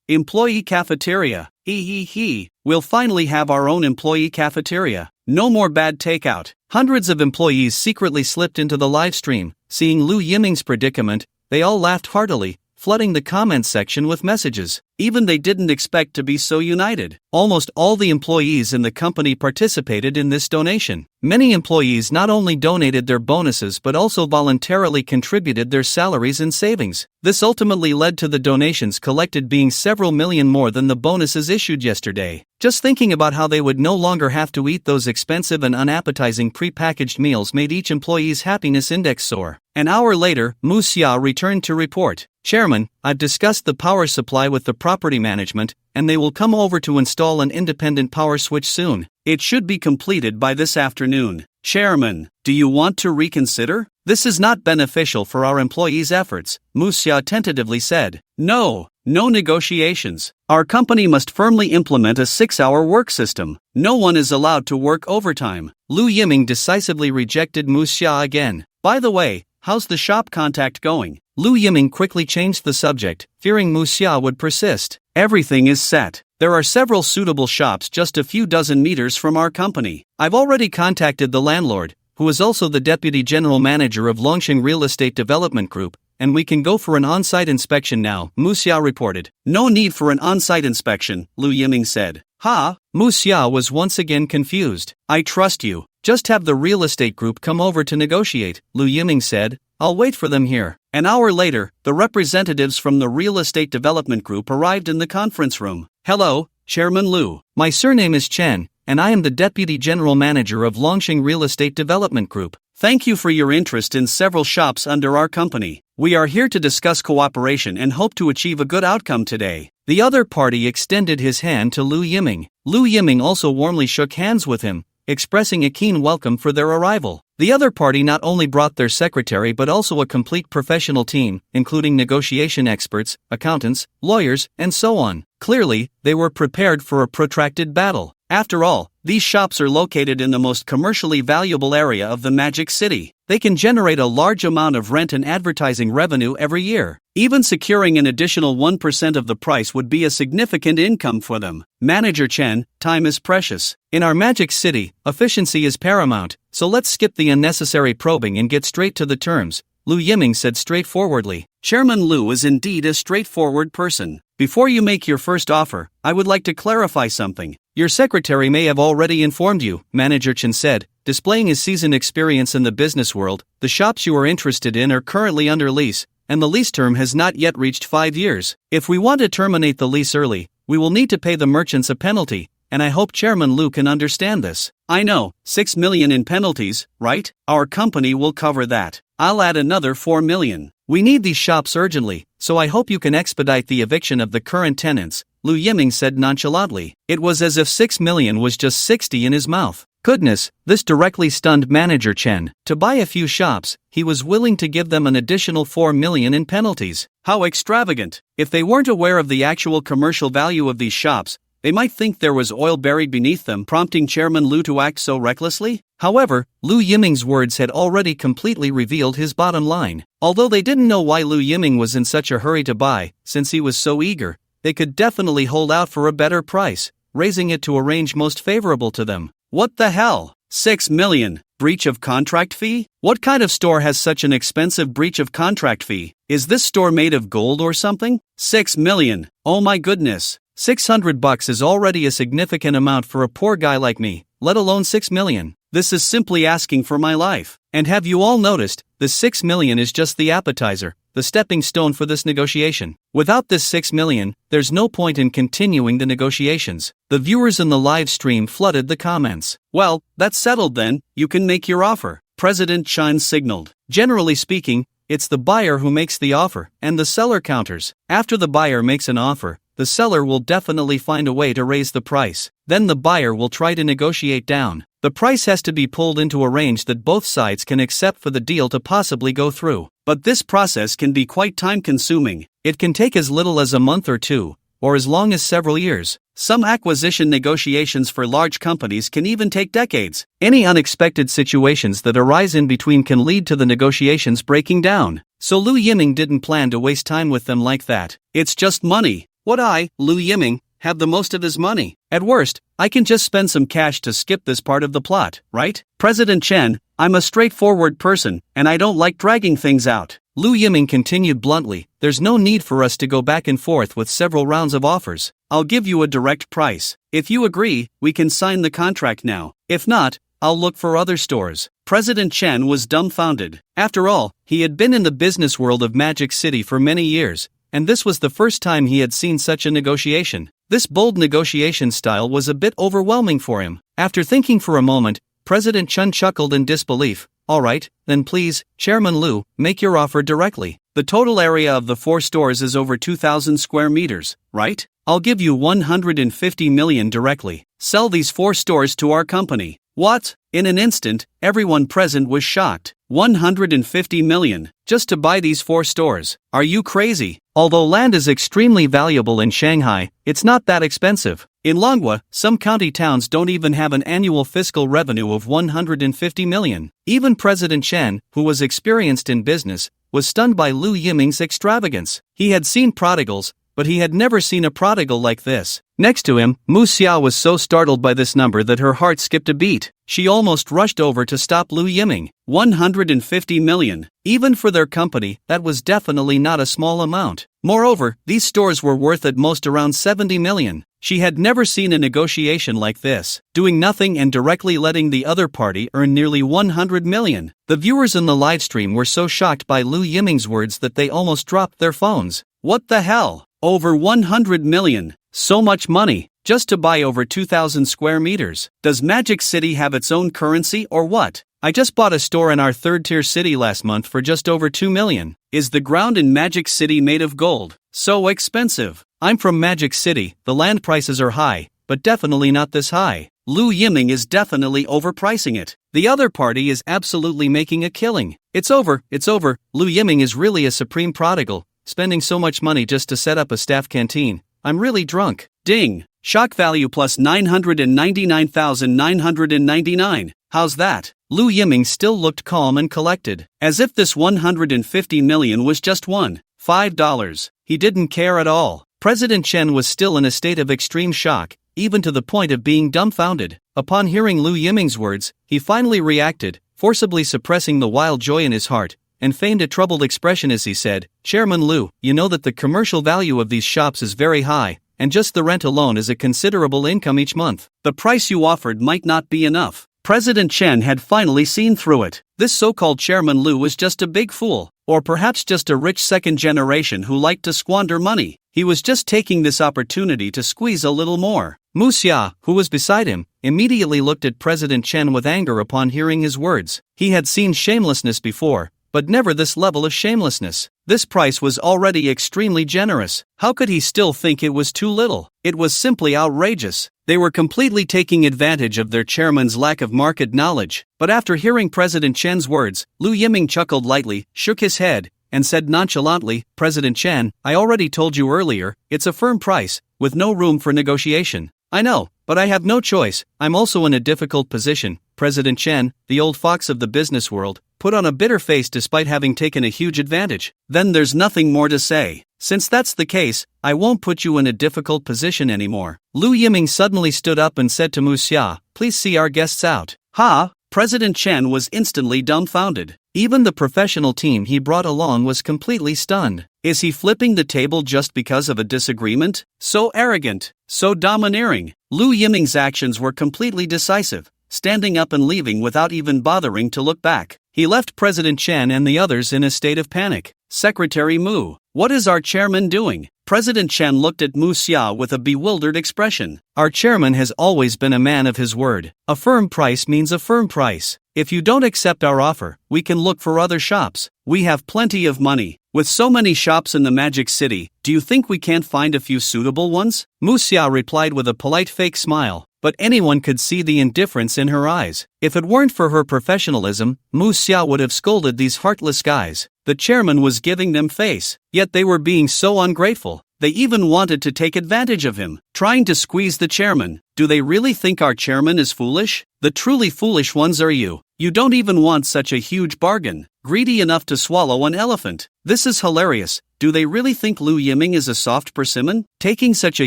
Employee cafeteria. He. We'll finally have our own employee cafeteria. No more bad takeout. Hundreds of employees secretly slipped into the live stream. Seeing Lu Yiming's predicament, they all laughed heartily, flooding the comments section with messages. Even they didn't expect to be so united. Almost all the employees in the company participated in this donation. Many employees not only donated their bonuses but also voluntarily contributed their salaries and savings. This ultimately led to the donations collected being several million more than the bonuses issued yesterday. Just thinking about how they would no longer have to eat those expensive and unappetizing pre-packaged meals made each employee's happiness index soar. An hour later, Mu Xia returned to report, "Chairman, I've discussed the power supply with the property management, and they will come over to install an independent power switch soon. It should be completed by this afternoon." Chairman, do you want to reconsider? This is not beneficial for our employees' efforts, Mu Xia tentatively said. No negotiations. Our company must firmly implement a 6-hour work system. No one is allowed to work overtime. Lu Yiming decisively rejected Mu Xia again. By the way, how's the shop contact going? Lu Yiming quickly changed the subject, fearing Mu Xia would persist. Everything is set. There are several suitable shops just a few dozen meters from our company. I've already contacted the landlord, who is also the deputy general manager of Longxing Real Estate Development Group, and we can go for an on-site inspection now, Mu Xia reported. No need for an on-site inspection, Lu Yiming said. Mu Xia was once again confused. I trust you. Just have the real estate group come over to negotiate, Lu Yiming said. I'll wait for them here. An hour later, the representatives from the real estate development group arrived in the conference room. Hello, Chairman Lu. My surname is Chen, and I am the deputy general manager of Longxing Real Estate Development Group. Thank you for your interest in several shops under our company. We are here to discuss cooperation and hope to achieve a good outcome today. The other party extended his hand to Lu Yiming. Lu Yiming also warmly shook hands with him, expressing a keen welcome for their arrival. The other party not only brought their secretary but also a complete professional team, including negotiation experts, accountants, lawyers, and so on. Clearly, they were prepared for a protracted battle. After all, these shops are located in the most commercially valuable area of the Magic City. They can generate a large amount of rent and advertising revenue every year. Even securing an additional 1% of the price would be a significant income for them. Manager Chen, time is precious. In our Magic City, efficiency is paramount, so let's skip the unnecessary probing and get straight to the terms, Lu Yiming said straightforwardly. Chairman Lu is indeed a straightforward person. Before you make your first offer, I would like to clarify something. Your secretary may have already informed you, Manager Chen said, displaying his seasoned experience in the business world. The shops you are interested in are currently under lease, and the lease term has not yet reached 5 years. If we want to terminate the lease early, we will need to pay the merchants a penalty, and I hope Chairman Lu can understand this. I know, 6 million in penalties, right? Our company will cover that. I'll add another 4 million. We need these shops urgently, so I hope you can expedite the eviction of the current tenants, Lu Yiming said nonchalantly. It was as if 6 million was just 60 in his mouth. Goodness, this directly stunned Manager Chen. To buy a few shops, he was willing to give them an additional 4 million in penalties. How extravagant! If they weren't aware of the actual commercial value of these shops, they might think there was oil buried beneath them, prompting Chairman Lu to act so recklessly. However, Lu Yiming's words had already completely revealed his bottom line. Although they didn't know why Lu Yiming was in such a hurry to buy, since he was so eager, they could definitely hold out for a better price, raising it to a range most favorable to them. What the hell? 6 million? Breach of contract fee? What kind of store has such an expensive breach of contract fee? Is this store made of gold or something? 6 million? Oh my goodness. $600 is already a significant amount for a poor guy like me, let alone 6 million. This is simply asking for my life. And have you all noticed, the 6 million is just the appetizer, the stepping stone for this negotiation. Without this 6 million, there's no point in continuing the negotiations. The viewers in the live stream flooded the comments. Well, that's settled then, you can make your offer, President Chen signaled. Generally speaking, it's the buyer who makes the offer, and the seller counters. After the buyer makes an offer, the seller will definitely find a way to raise the price. Then the buyer will try to negotiate down. The price has to be pulled into a range that both sides can accept for the deal to possibly go through. But this process can be quite time-consuming. It can take as little as a month or two, or as long as several years. Some acquisition negotiations for large companies can even take decades. Any unexpected situations that arise in between can lead to the negotiations breaking down. So Lu Yiming didn't plan to waste time with them like that. It's just money. Would I, Lu Yiming, have the most of his money? At worst, I can just spend some cash to skip this part of the plot, right? President Chen, I'm a straightforward person, and I don't like dragging things out. Lu Yiming continued bluntly, there's no need for us to go back and forth with several rounds of offers. I'll give you a direct price. If you agree, we can sign the contract now. If not, I'll look for other stores. President Chen was dumbfounded. After all, he had been in the business world of Magic City for many years, and this was the first time he had seen such a negotiation. This bold negotiation style was a bit overwhelming for him. After thinking for a moment, President Chen chuckled in disbelief. Alright, then please, Chairman Lu, make your offer directly. The total area of the 4 stores is over 2,000 square meters, right? I'll give you 150 million directly. Sell these 4 stores to our company. What? In an instant, everyone present was shocked. 150 million, just to buy these 4 stores. Are you crazy? Although land is extremely valuable in Shanghai, it's not that expensive. In Manhwa, some county towns don't even have an annual fiscal revenue of 150 million. Even President Chen, who was experienced in business, was stunned by Lu Yiming's extravagance. He had seen prodigals, but he had never seen a prodigal like this. Next to him, Mu Xiao was so startled by this number that her heart skipped a beat. She almost rushed over to stop Lu Yiming. 150 million. Even for their company, that was definitely not a small amount. Moreover, these stores were worth at most around 70 million. She had never seen a negotiation like this, doing nothing and directly letting the other party earn nearly 100 million. The viewers in the livestream were so shocked by Lu Yiming's words that they almost dropped their phones. What the hell? Over 100 million. So much money, just to buy over 2,000 square meters. Does Magic City have its own currency or what? I just bought a store in our 3rd-tier city last month for just over 2 million. Is the ground in Magic City made of gold? So expensive. I'm from Magic City, the land prices are high, but definitely not this high. Lu Yiming is definitely overpricing it. The other party is absolutely making a killing. It's over. Lu Yiming is really a supreme prodigal, spending so much money just to set up a staff canteen. I'm really drunk. Ding. Shock value plus 999,999. How's that? Lu Yiming still looked calm and collected, as if this 150 million was just $5. He didn't care at all. President Chen was still in a state of extreme shock, even to the point of being dumbfounded. Upon hearing Lu Yiming's words, he finally reacted, forcibly suppressing the wild joy in his heart, and feigned a troubled expression as he said, "Chairman Lu, you know that the commercial value of these shops is very high, and just the rent alone is a considerable income each month. The price you offered might not be enough." President Chen had finally seen through it. This so-called Chairman Lu was just a big fool, or perhaps just a rich second generation who liked to squander money. He was just taking this opportunity to squeeze a little more. Mu Xia, who was beside him, immediately looked at President Chen with anger upon hearing his words. He had seen shamelessness before, but never this level of shamelessness. This price was already extremely generous. How could he still think it was too little? It was simply outrageous. They were completely taking advantage of their chairman's lack of market knowledge. But after hearing President Chen's words, Lu Yiming chuckled lightly, shook his head, and said nonchalantly, "President Chen, I already told you earlier, it's a firm price, with no room for negotiation." "I know, but I have no choice. I'm also in a difficult position." President Chen, the old fox of the business world, put on a bitter face despite having taken a huge advantage. "Then there's nothing more to say. Since that's the case, I won't put you in a difficult position anymore." Lu Yiming suddenly stood up and said to Mu Xia, "Please see our guests out." "Ha!" President Chen was instantly dumbfounded. Even the professional team he brought along was completely stunned. Is he flipping the table just because of a disagreement? So arrogant, so domineering. Lu Yiming's actions were completely decisive, standing up and leaving without even bothering to look back. He left President Chen and the others in a state of panic. "Secretary Mu, what is our chairman doing?" President Chen looked at Mu Xia with a bewildered expression. "Our chairman has always been a man of his word. A firm price means a firm price. If you don't accept our offer, we can look for other shops. We have plenty of money. With so many shops in the Magic City, do you think we can't find a few suitable ones?" Mu Xia replied with a polite fake smile, but anyone could see the indifference in her eyes. If it weren't for her professionalism, Mu Xia would have scolded these heartless guys. The chairman was giving them face, yet they were being so ungrateful. They even wanted to take advantage of him, trying to squeeze the chairman. Do they really think our chairman is foolish? The truly foolish ones are you. You don't even want such a huge bargain, greedy enough to swallow an elephant. This is hilarious. Do they really think Lu Yiming is a soft persimmon? Taking such a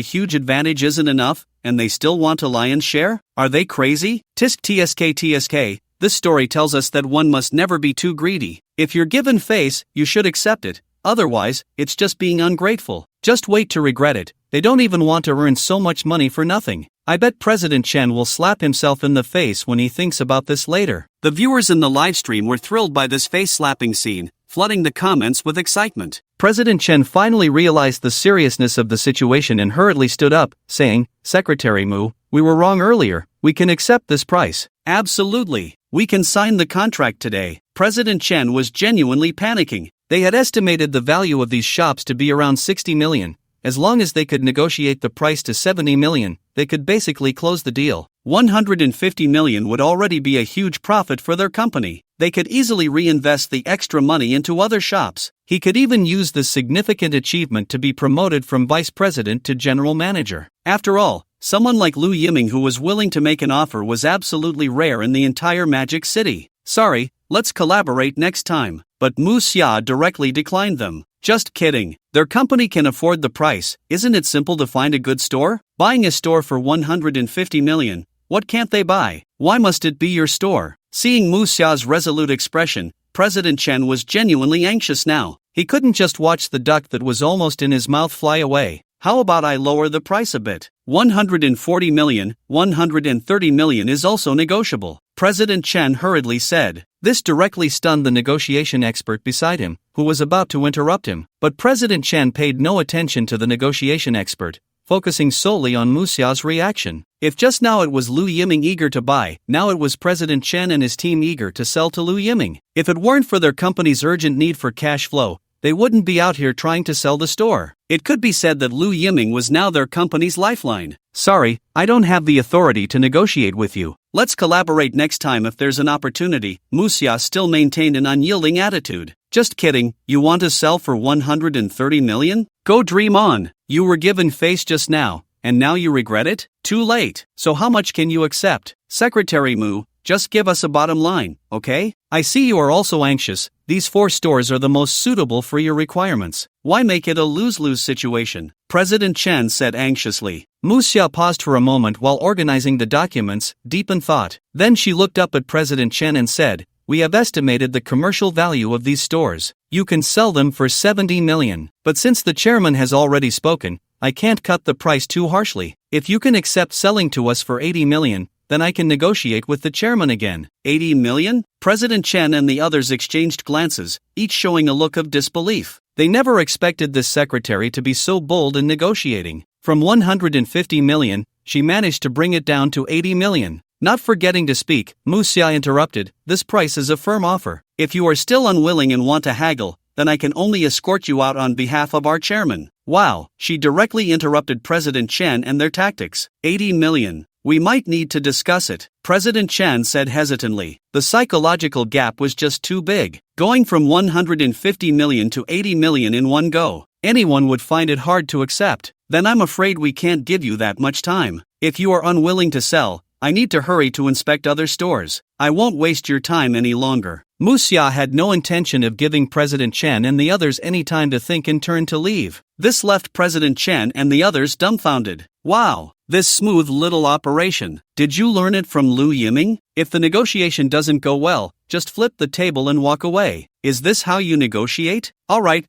huge advantage isn't enough, and they still want a lion's share? Are they crazy? Tsk. This story tells us that one must never be too greedy. If you're given face, you should accept it. Otherwise, it's just being ungrateful. Just wait to regret it. They don't even want to earn so much money for nothing. I bet President Chen will slap himself in the face when he thinks about this later. The viewers in the livestream were thrilled by this face-slapping scene, flooding the comments with excitement. President Chen finally realized the seriousness of the situation and hurriedly stood up, saying, "Secretary Mu, we were wrong earlier. We can accept this price." "Absolutely. We can sign the contract today." President Chen was genuinely panicking. They had estimated the value of these shops to be around 60 million. As long as they could negotiate the price to 70 million, they could basically close the deal. 150 million would already be a huge profit for their company. They could easily reinvest the extra money into other shops. He could even use this significant achievement to be promoted from vice president to general manager. After all, someone like Lu Yiming who was willing to make an offer was absolutely rare in the entire Magic City. "Sorry, let's collaborate next time." But Mu Xia directly declined them. "Just kidding. Their company can afford the price. Isn't it simple to find a good store? Buying a store for 150 million. What can't they buy? Why must it be your store?" Seeing Mu Xia's resolute expression, President Chen was genuinely anxious now. He couldn't just watch the duck that was almost in his mouth fly away. "How about I lower the price a bit? 140 million, 130 million is also negotiable," President Chen hurriedly said. This directly stunned the negotiation expert beside him, who was about to interrupt him. But President Chen paid no attention to the negotiation expert, focusing solely on Mu Xia's reaction. If just now it was Lu Yiming eager to buy, now it was President Chen and his team eager to sell to Lu Yiming. If it weren't for their company's urgent need for cash flow, they wouldn't be out here trying to sell the store. It could be said that Lu Yiming was now their company's lifeline. Sorry, I don't have the authority to negotiate with you. Let's collaborate next time if there's an opportunity. Musya still maintained an unyielding attitude. Just kidding, you want to sell for 130 million? Go dream on. You were given face just now, and now you regret it? Too late. So how much can you accept? Secretary Mu, just give us a bottom line, okay? I see you are also anxious. These 4 stores are the most suitable for your requirements. Why make it a lose-lose situation? President Chen said anxiously. Musya paused for a moment while organizing the documents, deep in thought. Then she looked up at President Chen and said, "We have estimated the commercial value of these stores. You can sell them for 70 million. But since the chairman has already spoken, I can't cut the price too harshly. If you can accept selling to us for 80 million, then I can negotiate with the chairman again." 80 million? President Chen and the others exchanged glances, each showing a look of disbelief. They never expected this secretary to be so bold in negotiating. From 150 million, she managed to bring it down to 80 million. Not forgetting to speak, Musya interrupted, "This price is a firm offer. If you are still unwilling and want to haggle, then I can only escort you out on behalf of our chairman." Wow, she directly interrupted President Chen and their tactics. 80 million. We might need to discuss it, President Chen said hesitantly. The psychological gap was just too big. Going from 150 million to 80 million in one go. Anyone would find it hard to accept. Then I'm afraid we can't give you that much time. If you are unwilling to sell, I need to hurry to inspect other stores. I won't waste your time any longer. Musya had no intention of giving President Chen and the others any time to think and turn to leave. This left President Chen and the others dumbfounded. Wow, this smooth little operation. Did you learn it from Lu Yiming? If the negotiation doesn't go well, just flip the table and walk away. Is this how you negotiate? Alright.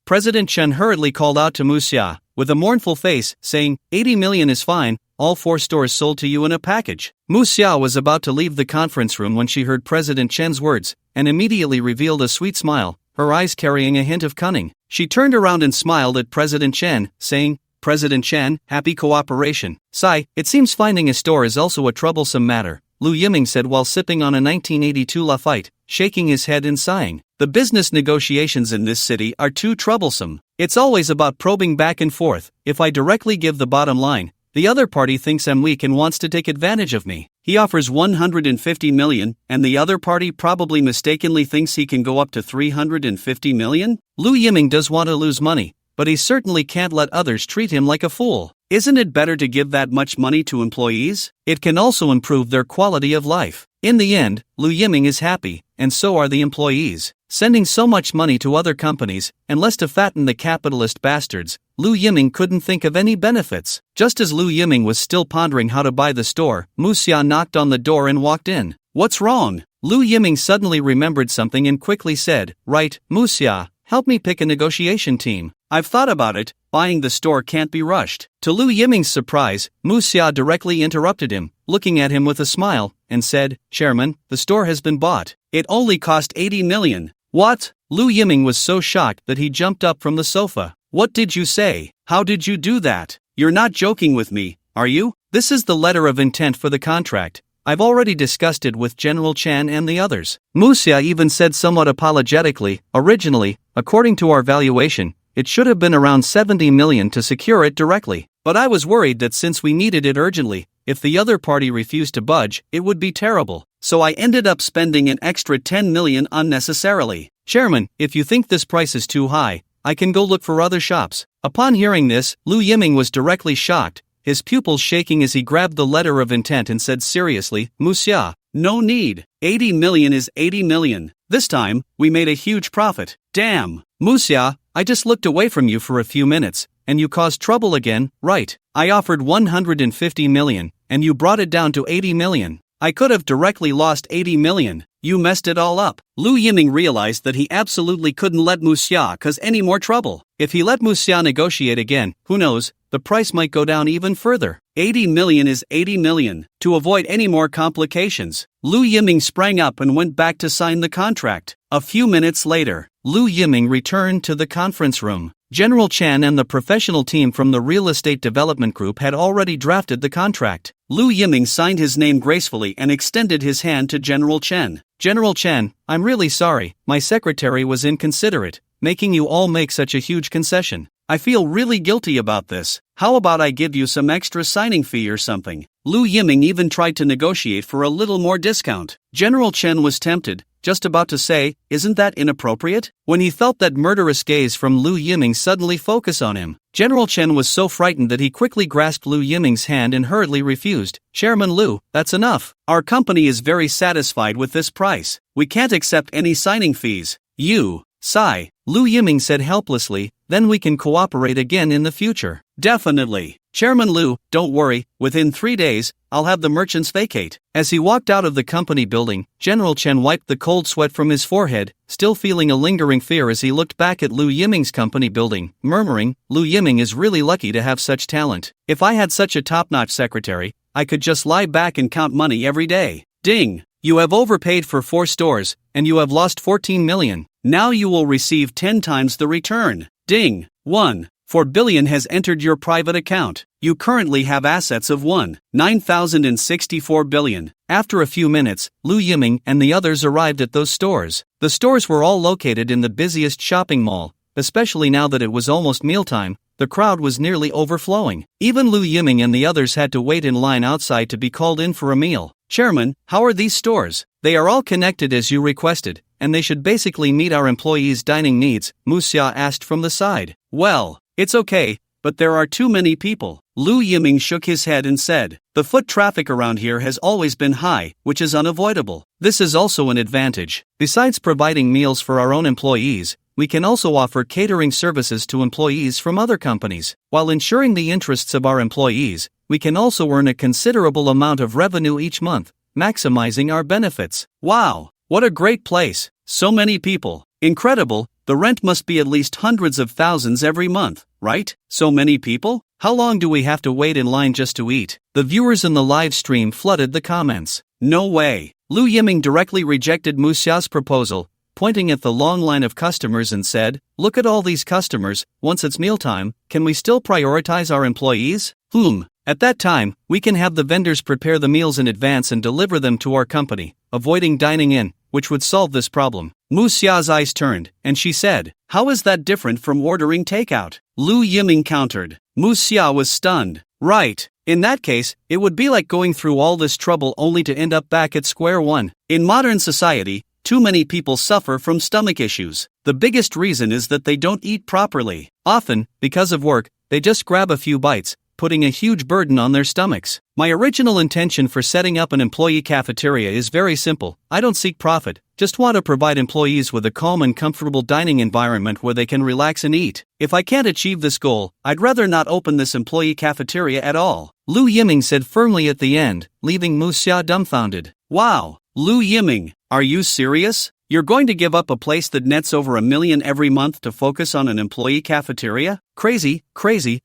President Chen hurriedly called out to Musya, with a mournful face, saying, 80 million is fine, all 4 stores sold to you in a package. Musya was about to leave the conference room when she heard President Chen's words, and immediately revealed a sweet smile, her eyes carrying a hint of cunning. She turned around and smiled at President Chen, saying, President Chen, happy cooperation. Sigh, it seems finding a store is also a troublesome matter, Lu Yiming said while sipping on a 1982 Lafite, shaking his head and sighing. The business negotiations in this city are too troublesome. It's always about probing back and forth. If I directly give the bottom line, the other party thinks I'm weak and wants to take advantage of me. He offers 150 million, and the other party probably mistakenly thinks he can go up to 350 million? Lu Yiming does want to lose money, but he certainly can't let others treat him like a fool. Isn't it better to give that much money to employees? It can also improve their quality of life. In the end, Lu Yiming is happy, and so are the employees. Sending so much money to other companies, unless to fatten the capitalist bastards, Lu Yiming couldn't think of any benefits. Just as Lu Yiming was still pondering how to buy the store, Musya knocked on the door and walked in. What's wrong? Lu Yiming suddenly remembered something and quickly said, Right, Musya, help me pick a negotiation team. I've thought about it, buying the store can't be rushed. To Lu Yiming's surprise, Musya directly interrupted him, looking at him with a smile, and said, Chairman, the store has been bought. It only cost 80 million. What? Lu Yiming was so shocked that he jumped up from the sofa. What did you say? How did you do that? You're not joking with me, are you? This is the letter of intent for the contract. I've already discussed it with General Chan and the others. Musya even said somewhat apologetically, originally, according to our valuation, it should have been around 70 million to secure it directly. But I was worried that since we needed it urgently, if the other party refused to budge, it would be terrible. So I ended up spending an extra 10 million unnecessarily. Chairman, if you think this price is too high, I can go look for other shops. Upon hearing this, Lu Yiming was directly shocked, his pupils shaking as he grabbed the letter of intent and said seriously, Musya, no need. 80 million is 80 million. This time, we made a huge profit. Damn. Musya, I just looked away from you for a few minutes, and you caused trouble again, right? I offered 150 million, and you brought it down to 80 million. I could have directly lost 80 million. You messed it all up. Lu Yiming realized that he absolutely couldn't let Musya cause any more trouble. If he let Musya negotiate again, who knows, the price might go down even further. 80 million is 80 million. To avoid any more complications, Lu Yiming sprang up and went back to sign the contract. A few minutes later, Lu Yiming returned to the conference room. General Chan and the professional team from the Real Estate Development Group had already drafted the contract. Lu Yiming signed his name gracefully and extended his hand to General Chen. General Chen, I'm really sorry, my secretary was inconsiderate, making you all make such a huge concession. I feel really guilty about this. How about I give you some extra signing fee or something? Lu Yiming even tried to negotiate for a little more discount. General Chen was tempted, just about to say, isn't that inappropriate? When he felt that murderous gaze from Lu Yiming suddenly focus on him. General Chen was so frightened that he quickly grasped Lu Yiming's hand and hurriedly refused. Chairman Lu, that's enough. Our company is very satisfied with this price. We can't accept any signing fees. You, sigh, Lu Yiming said helplessly, then we can cooperate again in the future. Definitely. Chairman Lu, don't worry, within 3 days, I'll have the merchants vacate. As he walked out of the company building, General Chen wiped the cold sweat from his forehead, still feeling a lingering fear as he looked back at Lu Yiming's company building, murmuring, Lu Yiming is really lucky to have such talent. If I had such a top-notch secretary, I could just lie back and count money every day. Ding! You have overpaid for 4 stores, and you have lost 14 million. Now you will receive 10 times the return. Ding! 4 billion has entered your private account. You currently have assets of 9,064 billion. After a few minutes, Lu Yiming and the others arrived at those stores. The stores were all located in the busiest shopping mall, especially now that it was almost mealtime. The crowd was nearly overflowing. Even Lu Yiming and the others had to wait in line outside to be called in for a meal. Chairman, how are these stores? They are all connected as you requested, and they should basically meet our employees' dining needs, Mu Xia asked from the side. Well, it's okay, but there are too many people. Lu Yiming shook his head and said, the foot traffic around here has always been high, which is unavoidable. This is also an advantage. Besides providing meals for our own employees, we can also offer catering services to employees from other companies. While ensuring the interests of our employees, we can also earn a considerable amount of revenue each month, maximizing our benefits. Wow, what a great place. So many people. Incredible, the rent must be at least hundreds of thousands every month, right? So many people? How long do we have to wait in line just to eat? The viewers in the live stream flooded the comments. No way. Lu Yiming directly rejected Mu Xia's proposal, pointing at the long line of customers and said, look at all these customers, once it's mealtime, can we still prioritize our employees? At that time, we can have the vendors prepare the meals in advance and deliver them to our company, avoiding dining in, which would solve this problem. Mu Xia's eyes turned, and she said, how is that different from ordering takeout? Lu Yiming countered. Mu Xia was stunned. Right. In that case, it would be like going through all this trouble only to end up back at square one. In modern society, too many people suffer from stomach issues. The biggest reason is that they don't eat properly. Often, because of work, they just grab a few bites, putting a huge burden on their stomachs. My original intention for setting up an employee cafeteria is very simple. I don't seek profit, just want to provide employees with a calm and comfortable dining environment where they can relax and eat. If I can't achieve this goal, I'd rather not open this employee cafeteria at all, Lu Yiming said firmly at the end, leaving Mu Xia dumbfounded. Wow, Lu Yiming, are you serious? You're going to give up a place that nets over $1 million every month to focus on an employee cafeteria? Crazy,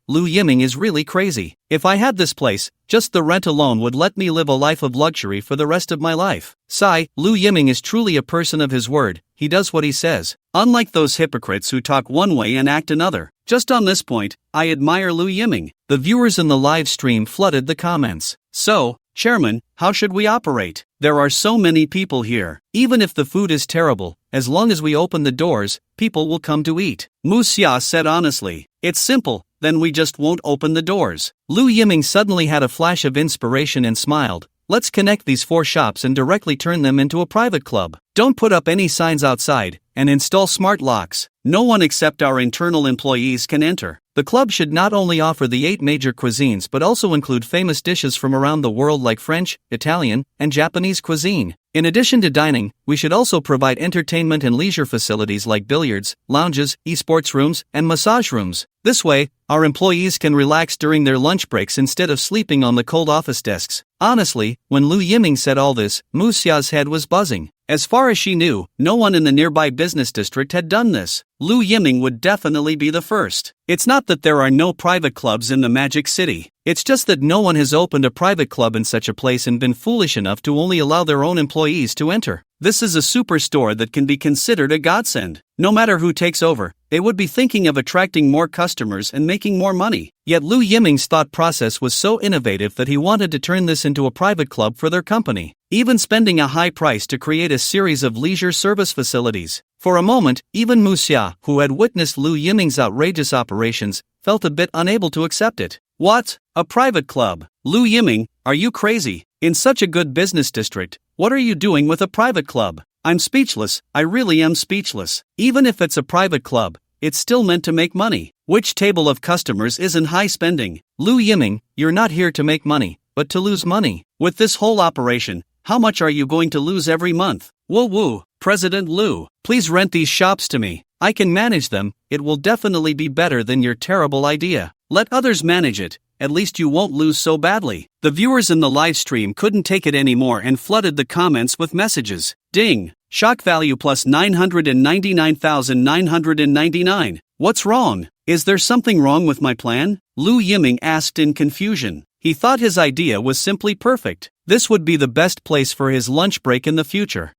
Lu Yiming is really crazy. If I had this place, just the rent alone would let me live a life of luxury for the rest of my life. Sigh, Lu Yiming is truly a person of his word, he does what he says. Unlike those hypocrites who talk one way and act another. Just on this point, I admire Lu Yiming. The viewers in the live stream flooded the comments. So, Chairman, how should we operate? There are so many people here. Even if the food is terrible, as long as we open the doors, people will come to eat. Mu Xia said honestly. It's simple, then we just won't open the doors. Lu Yiming suddenly had a flash of inspiration and smiled. Let's connect these 4 shops and directly turn them into a private club. Don't put up any signs outside, and install smart locks. No one except our internal employees can enter. The club should not only offer the 8 major cuisines but also include famous dishes from around the world like French, Italian, and Japanese cuisine. In addition to dining, we should also provide entertainment and leisure facilities like billiards, lounges, esports rooms, and massage rooms. This way, our employees can relax during their lunch breaks instead of sleeping on the cold office desks. Honestly, when Lu Yiming said all this, Mu Xia's head was buzzing. As far as she knew, no one in the nearby business district had done this. Lu Yiming would definitely be the first. It's not that there are no private clubs in the Magic City. It's just that no one has opened a private club in such a place and been foolish enough to only allow their own employees to enter. This is a superstore that can be considered a godsend. No matter who takes over, they would be thinking of attracting more customers and making more money. Yet Lu Yiming's thought process was so innovative that he wanted to turn this into a private club for their company. even spending a high price to create a series of leisure service facilities. For a moment, even Muxia, who had witnessed Lu Yiming's outrageous operations, felt a bit unable to accept it. What? A private club? Lu Yiming, are you crazy? In such a good business district, what are you doing with a private club? I'm speechless, I really am speechless. Even if it's a private club, it's still meant to make money. Which table of customers isn't high spending? Lu Yiming, you're not here to make money, but to lose money. With this whole operation, how much are you going to lose every month? Woo woo, President Lu, please rent these shops to me. I can manage them, it will definitely be better than your terrible idea. Let others manage it, at least you won't lose so badly. The viewers in the live stream couldn't take it anymore and flooded the comments with messages. Ding! Shock value plus 999,999. What's wrong? Is there something wrong with my plan? Lu Yiming asked in confusion. He thought his idea was simply perfect. This would be the best place for his lunch break in the future.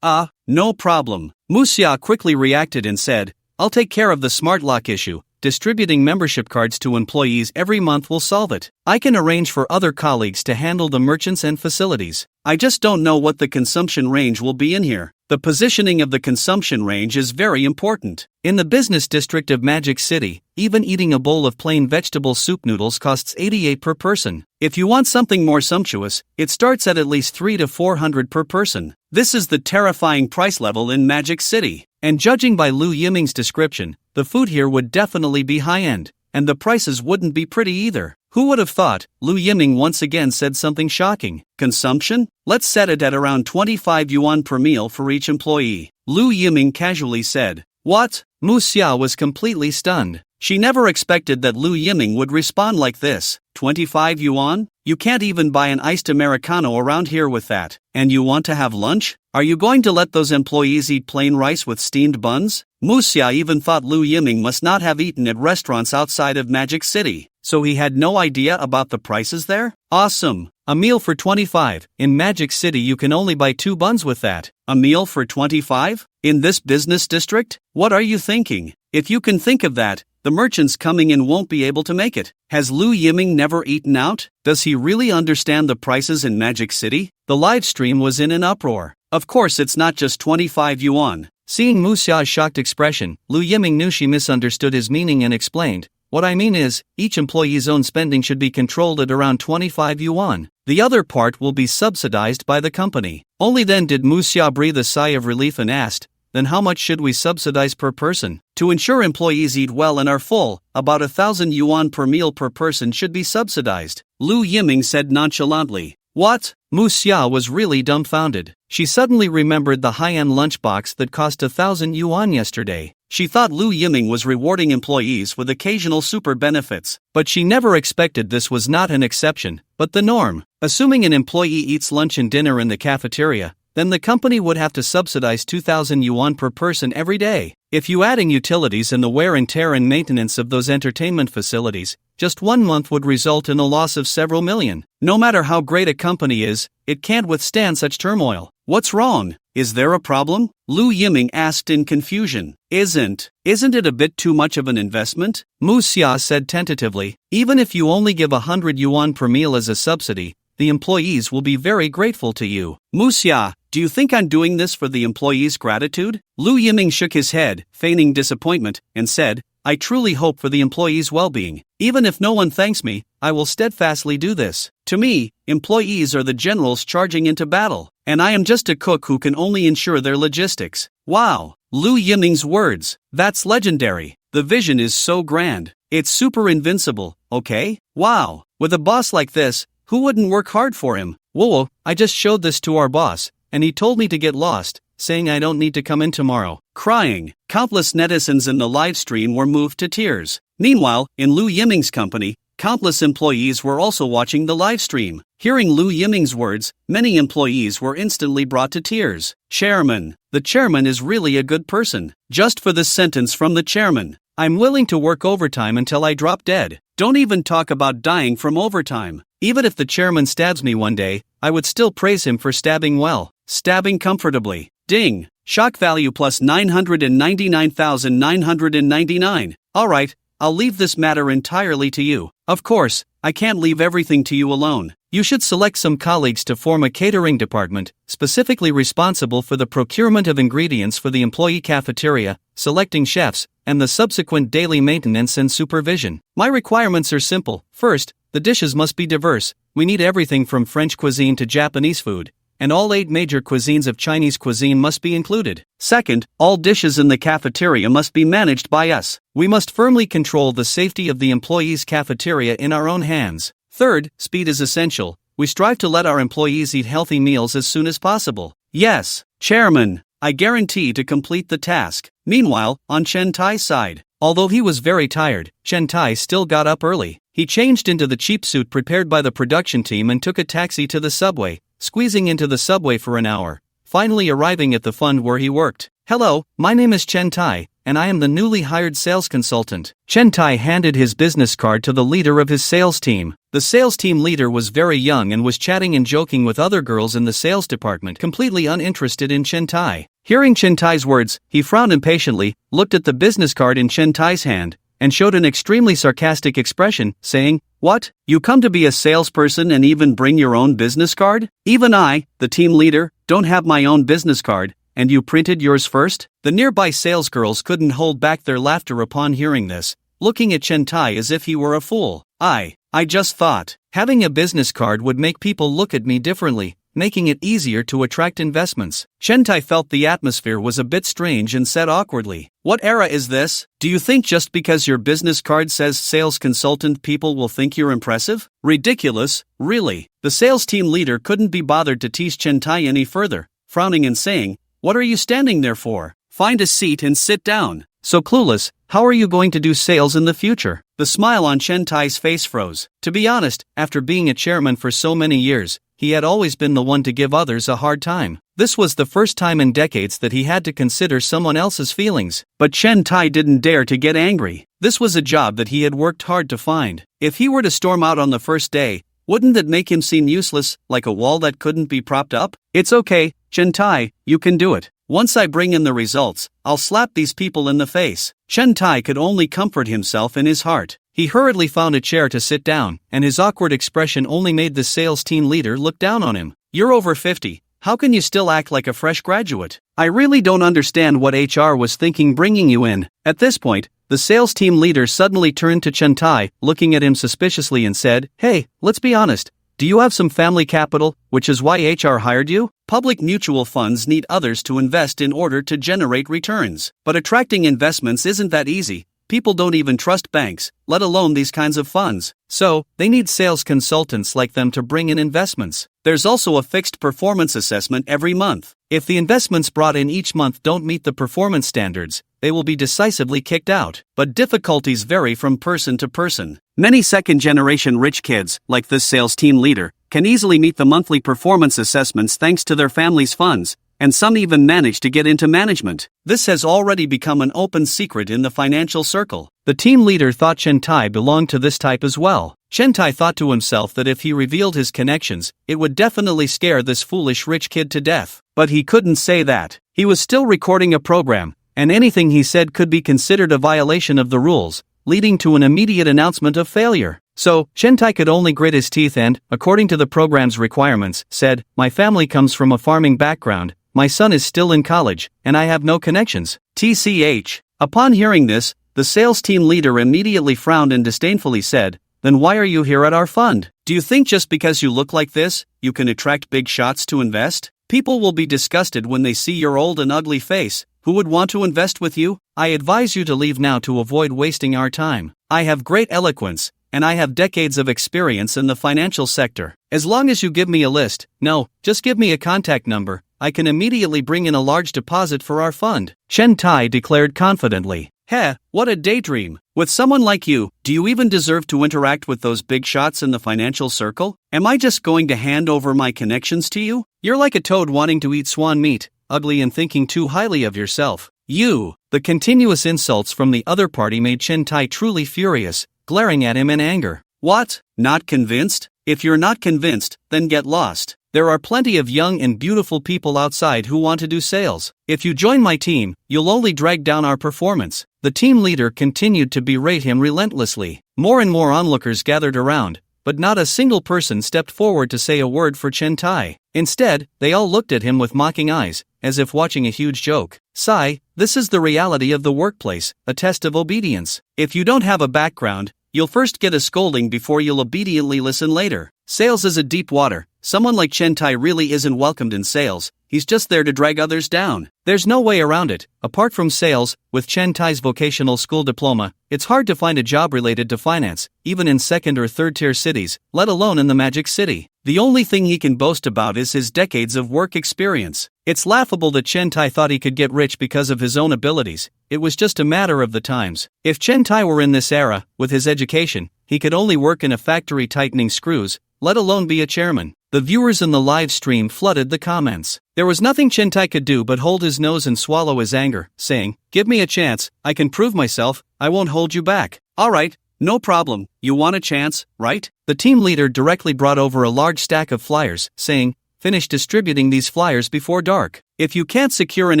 No problem. Muxia quickly reacted and said, I'll take care of the smart lock issue. Distributing membership cards to employees every month will solve it. I can arrange for other colleagues to handle the merchants and facilities. I just don't know what the consumption range will be in here. The positioning of the consumption range is very important. In the business district of Magic City, even eating a bowl of plain vegetable soup noodles costs 88 per person. If you want something more sumptuous, it starts at least 300 to 400 per person. This is the terrifying price level in Magic City. And judging by Lu Yiming's description, the food here would definitely be high-end, and the prices wouldn't be pretty either. Who would have thought? Lu Yiming once again said something shocking. Consumption? Let's set it at around 25 yuan per meal for each employee. Lu Yiming casually said. What? Muxia was completely stunned. She never expected that Lu Yiming would respond like this. 25 yuan? You can't even buy an iced Americano around here with that. And you want to have lunch? Are you going to let those employees eat plain rice with steamed buns? Muxia even thought Lu Yiming must not have eaten at restaurants outside of Magic City, so he had no idea about the prices there? Awesome! A meal for 25. In Magic City you can only buy 2 buns with that. A meal for 25? In this business district? What are you thinking? If you can think of that, the merchants coming in won't be able to make it. Has Lu Yiming never eaten out? Does he really understand the prices in Magic City? The live stream was in an uproar. Of course it's not just 25 yuan. Seeing Muxia's shocked expression, Lu Yiming knew she misunderstood his meaning and explained, what I mean is, each employee's own spending should be controlled at around 25 yuan. The other part will be subsidized by the company. Only then did Muxia breathe a sigh of relief and asked, then how much should we subsidize per person? To ensure employees eat well and are full, about 1,000 yuan per meal per person should be subsidized. Lu Yiming said nonchalantly. What? Muxia was really dumbfounded. She suddenly remembered the high-end lunchbox that cost 1,000 yuan yesterday. She thought Lu Yiming was rewarding employees with occasional super benefits, but she never expected this was not an exception, but the norm. Assuming an employee eats lunch and dinner in the cafeteria, then the company would have to subsidize 2,000 yuan per person every day. If you add in utilities and the wear and tear and maintenance of those entertainment facilities, just 1 month would result in a loss of several million. No matter how great a company is, it can't withstand such turmoil. What's wrong? Is there a problem? Lu Yiming asked in confusion. Isn't it a bit too much of an investment? Muxia said tentatively. Even if you only give 100 yuan per meal as a subsidy, the employees will be very grateful to you. Muxia, do you think I'm doing this for the employees' gratitude? Lu Yiming shook his head, feigning disappointment, and said, I truly hope for the employees' well-being. Even if no one thanks me, I will steadfastly do this. To me, employees are the generals charging into battle, and I am just a cook who can only ensure their logistics. Wow! Lu Yiming's words. That's legendary. The vision is so grand. It's super invincible, okay? Wow! With a boss like this, who wouldn't work hard for him? Whoa, I just showed this to our boss, and he told me to get lost, saying I don't need to come in tomorrow. Crying, countless netizens in the live stream were moved to tears. Meanwhile, in Lu Yiming's company, countless employees were also watching the live stream. Hearing Lu Yiming's words, many employees were instantly brought to tears. Chairman, the chairman is really a good person. Just for this sentence from the chairman, I'm willing to work overtime until I drop dead. Don't even talk about dying from overtime. Even if the chairman stabs me one day, I would still praise him for stabbing well. Stabbing comfortably. Ding. Shock value plus 999,999. Alright, I'll leave this matter entirely to you. Of course, I can't leave everything to you alone. You should select some colleagues to form a catering department, specifically responsible for the procurement of ingredients for the employee cafeteria, selecting chefs, and the subsequent daily maintenance and supervision. My requirements are simple. First, the dishes must be diverse. We need everything from French cuisine to Japanese food, and all 8 major cuisines of Chinese cuisine must be included. Second, all dishes in the cafeteria must be managed by us. We must firmly control the safety of the employees' cafeteria in our own hands. Third, speed is essential. We strive to let our employees eat healthy meals as soon as possible. Yes, Chairman, I guarantee to complete the task. Meanwhile, on Chen Tai's side, although he was very tired, Chen Tai still got up early. He changed into the cheap suit prepared by the production team and took a taxi to the subway, squeezing into the subway for an hour, finally arriving at the fund where he worked. Hello, my name is Chen Tai, and I am the newly hired sales consultant. Chen Tai handed his business card to the leader of his sales team. The sales team leader was very young and was chatting and joking with other girls in the sales department, completely uninterested in Chen Tai. Hearing Chen Tai's words, he frowned impatiently, looked at the business card in Chen Tai's hand, and showed an extremely sarcastic expression, saying, "What? You come to be a salesperson and even bring your own business card? Even I, the team leader, don't have my own business card, and you printed yours first?" The nearby salesgirls couldn't hold back their laughter upon hearing this, looking at Chen Tai as if he were a fool. I just thought, having a business card would make people look at me differently, making it easier to attract investments. Chen Tai felt the atmosphere was a bit strange and said awkwardly, "What era is this? Do you think just because your business card says sales consultant people will think you're impressive? Ridiculous, really." The sales team leader couldn't be bothered to tease Chen Tai any further, frowning and saying, "What are you standing there for? Find a seat and sit down." So clueless, how are you going to do sales in the future? The smile on Chen Tai's face froze. To be honest, after being a chairman for so many years, he had always been the one to give others a hard time. This was the first time in decades that he had to consider someone else's feelings. But Chen Tai didn't dare to get angry. This was a job that he had worked hard to find. If he were to storm out on the first day, wouldn't that make him seem useless, like a wall that couldn't be propped up? "It's okay, Chen Tai, you can do it. Once I bring in the results, I'll slap these people in the face." Chen Tai could only comfort himself in his heart. He hurriedly found a chair to sit down, and his awkward expression only made the sales team leader look down on him. "You're over 50. How can you still act like a fresh graduate? I really don't understand what HR was thinking bringing you in." At this point, the sales team leader suddenly turned to Chen Tai, looking at him suspiciously and said, "Hey, let's be honest. Do you have some family capital, which is why HR hired you? Public mutual funds need others to invest in order to generate returns. But attracting investments isn't that easy. People don't even trust banks, let alone these kinds of funds. So, they need sales consultants like them to bring in investments. There's also a fixed performance assessment every month. If the investments brought in each month don't meet the performance standards, they will be decisively kicked out. But difficulties vary from person to person. Many second-generation rich kids, like this sales team leader, can easily meet the monthly performance assessments thanks to their family's funds, and some even manage to get into management. This has already become an open secret in the financial circle. The team leader thought Chen Tai belonged to this type as well. Chen Tai thought to himself that if he revealed his connections, it would definitely scare this foolish rich kid to death. But he couldn't say that. He was still recording a program, and anything he said could be considered a violation of the rules, leading to an immediate announcement of failure. So, Chen Tai could only grit his teeth and, according to the program's requirements, said, "My family comes from a farming background, my son is still in college, and I have no connections." TCH. Upon hearing this, the sales team leader immediately frowned and disdainfully said, "Then why are you here at our fund? Do you think just because you look like this, you can attract big shots to invest? People will be disgusted when they see your old and ugly face. Who would want to invest with you? I advise you to leave now to avoid wasting our time. I have great eloquence, and I have decades of experience in the financial sector. As long as you give me a list, no, just give me a contact number, I can immediately bring in a large deposit for our fund," Chen Tai declared confidently. "Heh, what a daydream. With someone like you, do you even deserve to interact with those big shots in the financial circle? Am I just going to hand over my connections to you? You're like a toad wanting to eat swan meat, ugly and thinking too highly of yourself. You." The continuous insults from the other party made Chen Tai truly furious, glaring at him in anger. "What? Not convinced? If you're not convinced, then get lost. There are plenty of young and beautiful people outside who want to do sales. If you join my team, you'll only drag down our performance." The team leader continued to berate him relentlessly. More and more onlookers gathered around, but not a single person stepped forward to say a word for Chen Tai. Instead, they all looked at him with mocking eyes, as if watching a huge joke. Sigh, this is the reality of the workplace, a test of obedience. If you don't have a background, you'll first get a scolding before you'll obediently listen later. Sales is a deep water. Someone like Chen Tai really isn't welcomed in sales. He's just there to drag others down. There's no way around it. Apart from sales, with Chen Tai's vocational school diploma, it's hard to find a job related to finance, even in second or third tier cities, let alone in the Magic City. The only thing he can boast about is his decades of work experience. It's laughable that Chen Tai thought he could get rich because of his own abilities. It was just a matter of the times. If Chen Tai were in this era, with his education, he could only work in a factory tightening screws, let alone be a chairman. The viewers in the live stream flooded the comments. There was nothing Chen Tai could do but hold his nose and swallow his anger, saying, "Give me a chance, I can prove myself, I won't hold you back." "Alright, no problem, you want a chance, right?" The team leader directly brought over a large stack of flyers, saying, "Finish distributing these flyers before dark. If you can't secure an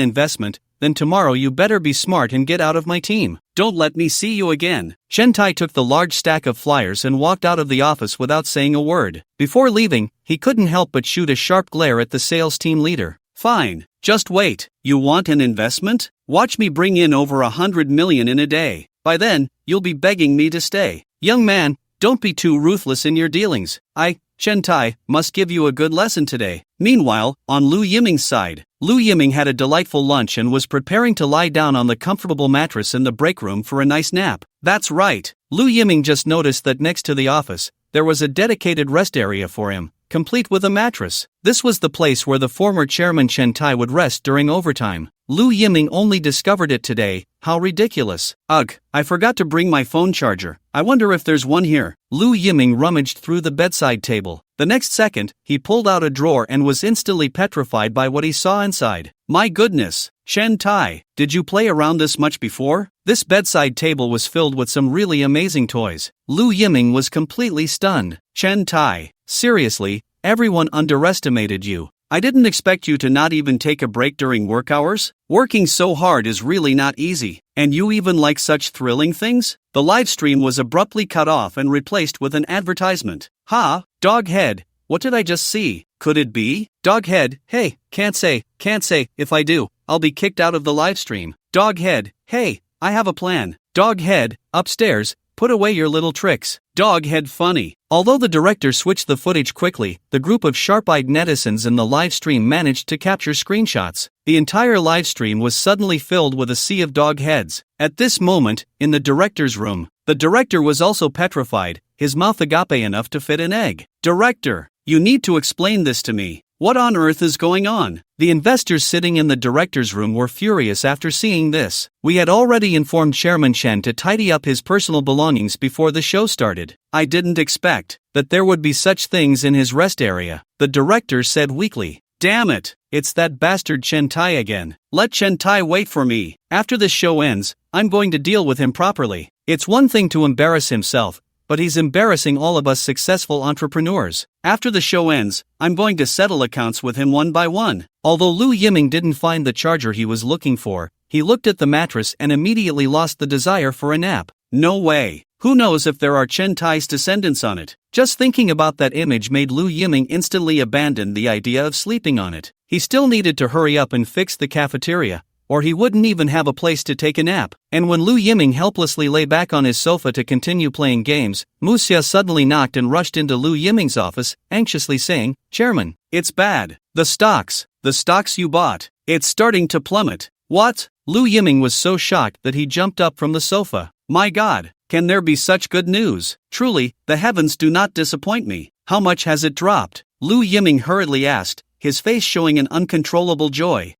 investment, then tomorrow you better be smart and get out of my team. Don't let me see you again." Chen Tai took the large stack of flyers and walked out of the office without saying a word. Before leaving, he couldn't help but shoot a sharp glare at the sales team leader. "Fine, just wait. You want an investment? Watch me bring in over 100 million in a day. By then, you'll be begging me to stay. Young man, don't be too ruthless in your dealings. Chen Tai, must give you a good lesson today." Meanwhile, on Lu Yiming's side, Lu Yiming had a delightful lunch and was preparing to lie down on the comfortable mattress in the break room for a nice nap. That's right, Lu Yiming just noticed that next to the office, there was a dedicated rest area for him, complete with a mattress. This was the place where the former chairman Chen Tai would rest during overtime. Lu Yiming only discovered it today. How ridiculous. Ugh, I forgot to bring my phone charger. I wonder if there's one here. Lu Yiming rummaged through the bedside table. The next second, he pulled out a drawer and was instantly petrified by what he saw inside. My goodness, Chen Tai, did you play around this much before? This bedside table was filled with some really amazing toys. Lu Yiming was completely stunned. Chen Tai, seriously, everyone underestimated you. I didn't expect you to not even take a break during work hours. Working so hard is really not easy. And you even like such thrilling things? The live stream was abruptly cut off and replaced with an advertisement. Ha, Doghead, what did I just see? Could it be? Doghead, hey, can't say, if I do, I'll be kicked out of the live stream. Doghead, hey, I have a plan. Doghead, upstairs, put away your little tricks. Doghead funny. Although the director switched the footage quickly, the group of sharp-eyed netizens in the live stream managed to capture screenshots. The entire live stream was suddenly filled with a sea of dog heads. At this moment, in the director's room, the director was also petrified, his mouth agape enough to fit an egg. Director, you need to explain this to me. What on earth is going on? The investors sitting in the director's room were furious after seeing this. We had already informed Chairman Chen to tidy up his personal belongings before the show started. I didn't expect that there would be such things in his rest area, the director said weakly. Damn it, it's that bastard Chen Tai again. Let Chen Tai wait for me. After this show ends, I'm going to deal with him properly. It's one thing to embarrass himself, but he's embarrassing all of us successful entrepreneurs. After the show ends, I'm going to settle accounts with him one by one. Although Lu Yiming didn't find the charger he was looking for, he looked at the mattress and immediately lost the desire for a nap. No way. Who knows if there are Chen Tai's descendants on it? Just thinking about that image made Lu Yiming instantly abandon the idea of sleeping on it. He still needed to hurry up and fix the cafeteria, or he wouldn't even have a place to take a nap. And when Lu Yiming helplessly lay back on his sofa to continue playing games, Muxia suddenly knocked and rushed into Lu Yiming's office, anxiously saying, Chairman, it's bad. The stocks you bought, it's starting to plummet. What? Lu Yiming was so shocked that he jumped up from the sofa. My God, can there be such good news? Truly, the heavens do not disappoint me. How much has it dropped? Lu Yiming hurriedly asked, his face showing an uncontrollable joy.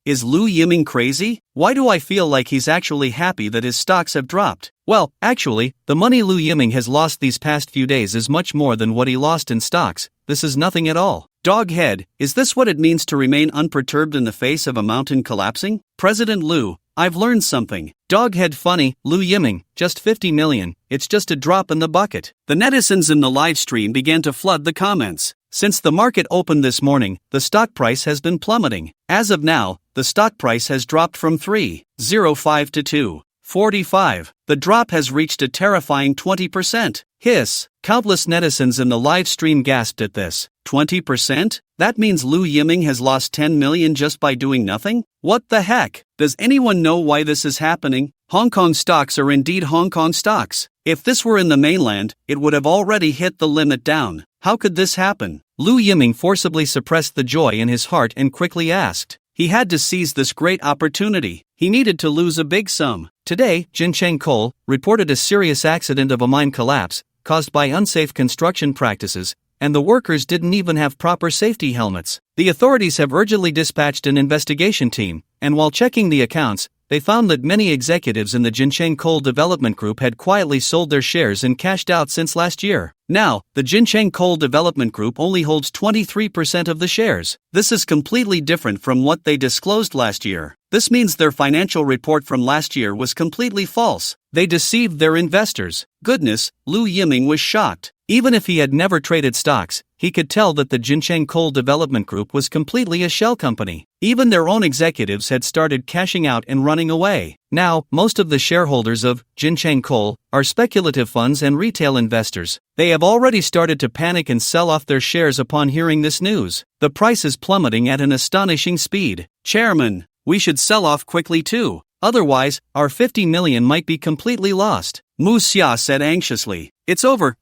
Is Lu Yiming crazy? Why do I feel like he's actually happy that his stocks have dropped? Well, actually, the money Lu Yiming has lost these past few days is much more than what he lost in stocks. This is nothing at all. Doghead, is this what it means to remain unperturbed in the face of a mountain collapsing? President Lu, I've learned something. Doghead funny, Lu Yiming, just 50 million, it's just a drop in the bucket. The netizens in the live stream began to flood the comments. Since the market opened this morning, the stock price has been plummeting. As of now, the stock price has dropped from 3.05 to 2.45. The drop has reached a terrifying 20%. Hiss. Countless netizens in the live stream gasped at this. 20%? That means Lu Yiming has lost 10 million just by doing nothing? What the heck? Does anyone know why this is happening? Hong Kong stocks are indeed Hong Kong stocks. If this were in the mainland, it would have already hit the limit down. How could this happen? Lu Yiming forcibly suppressed the joy in his heart and quickly asked. He had to seize this great opportunity. He needed to lose a big sum. Today, Jinchang Coal reported a serious accident of a mine collapse caused by unsafe construction practices, and the workers didn't even have proper safety helmets. The authorities have urgently dispatched an investigation team, and while checking the accounts, they found that many executives in the Jinchang Coal Development Group had quietly sold their shares and cashed out since last year. Now, the Jinchang Coal Development Group only holds 23% of the shares. This is completely different from what they disclosed last year. This means their financial report from last year was completely false. They deceived their investors. Goodness, Lu Yiming was shocked. Even if he had never traded stocks, he could tell that the Jinchang Coal Development Group was completely a shell company. Even their own executives had started cashing out and running away. Now, most of the shareholders of Jinchang Coal are speculative funds and retail investors. They have already started to panic and sell off their shares upon hearing this news. The price is plummeting at an astonishing speed. Chairman, we should sell off quickly too. Otherwise, our 50 million might be completely lost. Mu Xia said anxiously. It's over.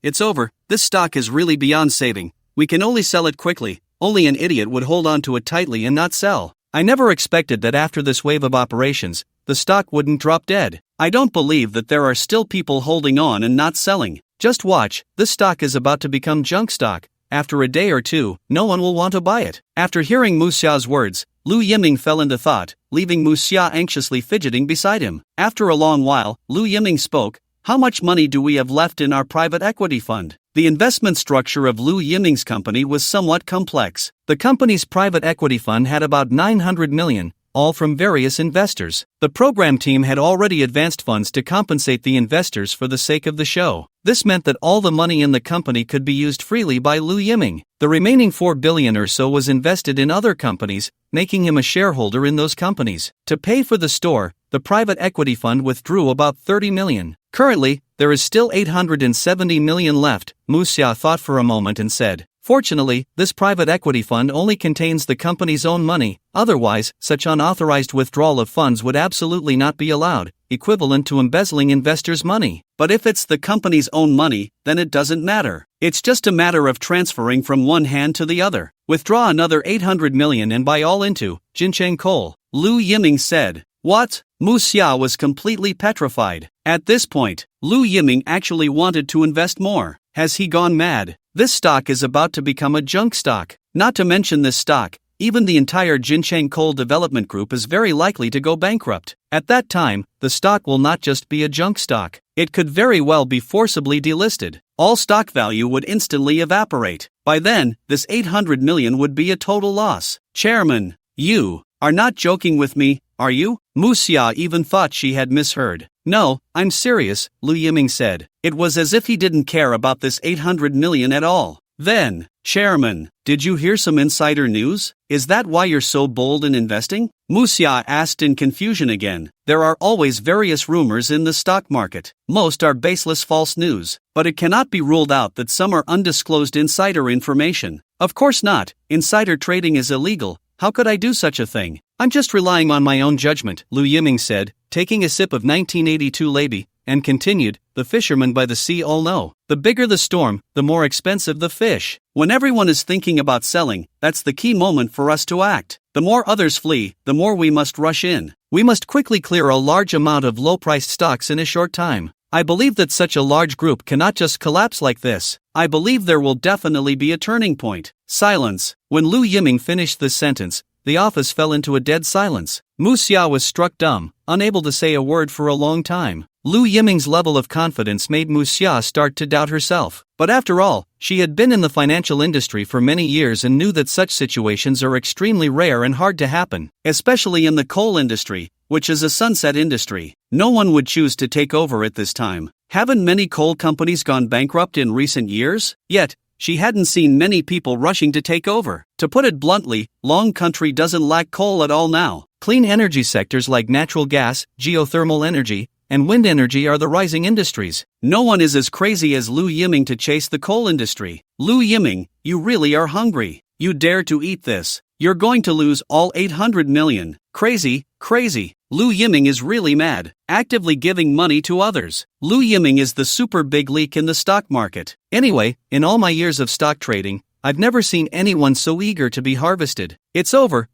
This stock is really beyond saving. We can only sell it quickly. Only an idiot would hold on to it tightly and not sell. I never expected that after this wave of operations, the stock wouldn't drop dead. I don't believe that there are still people holding on and not selling. Just watch, this stock is about to become junk stock. After a day or two, no one will want to buy it. After hearing Mu Xia's words, Lu Yiming fell into thought, leaving Mu Xia anxiously fidgeting beside him. After a long while, Lu Yiming spoke. How much money do we have left in our private equity fund? The investment structure of Lu Yiming's company was somewhat complex. The company's private equity fund had about 900 million, all from various investors. The program team had already advanced funds to compensate the investors for the sake of the show. This meant that all the money in the company could be used freely by Lu Yiming. The remaining 4 billion or so was invested in other companies, making him a shareholder in those companies. To pay for the store, the private equity fund withdrew about 30 million. Currently, there is still 870 million left. Mu Xia thought for a moment and said, fortunately, this private equity fund only contains the company's own money. Otherwise, such unauthorized withdrawal of funds would absolutely not be allowed, equivalent to embezzling investors' money. But if it's the company's own money, then it doesn't matter. It's just a matter of transferring from one hand to the other. Withdraw another 800 million and buy all into Jinchang Coal. Lu Yiming said. What? Mu Xia was completely petrified. At this point, Lu Yiming actually wanted to invest more. Has he gone mad? This stock is about to become a junk stock. Not to mention this stock, even the entire Jinchang Coal Development Group is very likely to go bankrupt. At that time, the stock will not just be a junk stock. It could very well be forcibly delisted. All stock value would instantly evaporate. By then, this 800 million would be a total loss. Chairman, you are not joking with me, are you? Mu Xia even thought she had misheard. No, I'm serious, Lu Yiming said. It was as if he didn't care about this 800 million at all. Then, Chairman, did you hear some insider news? Is that why you're so bold in investing? Mu Xia asked in confusion again. There are always various rumors in the stock market. Most are baseless false news, but it cannot be ruled out that some are undisclosed insider information. Of course not. Insider trading is illegal. How could I do such a thing? I'm just relying on my own judgment, Lu Yiming said, taking a sip of 1982 Labi, and continued, the fishermen by the sea all know. The bigger the storm, the more expensive the fish. When everyone is thinking about selling, that's the key moment for us to act. The more others flee, the more we must rush in. We must quickly clear a large amount of low-priced stocks in a short time. I believe that such a large group cannot just collapse like this. I believe there will definitely be a turning point. Silence. When Lu Yiming finished this sentence, the office fell into a dead silence. Mu Xia was struck dumb, unable to say a word for a long time. Lu Yiming's level of confidence made Mu Xia start to doubt herself. But after all, she had been in the financial industry for many years and knew that such situations are extremely rare and hard to happen, especially in the coal industry, which is a sunset industry. No one would choose to take over at this time. Haven't many coal companies gone bankrupt in recent years? Yet, she hadn't seen many people rushing to take over. To put it bluntly, Long Country doesn't lack coal at all now. Clean energy sectors like natural gas, geothermal energy, and wind energy are the rising industries. No one is as crazy as Lu Yiming to chase the coal industry. Lu Yiming, you really are hungry. You dare to eat this. You're going to lose all 800 million. Crazy, crazy. Lu Yiming is really mad, actively giving money to others. Lu Yiming is the super big leak in the stock market. Anyway, in all my years of stock trading, I've never seen anyone so eager to be harvested. It's over,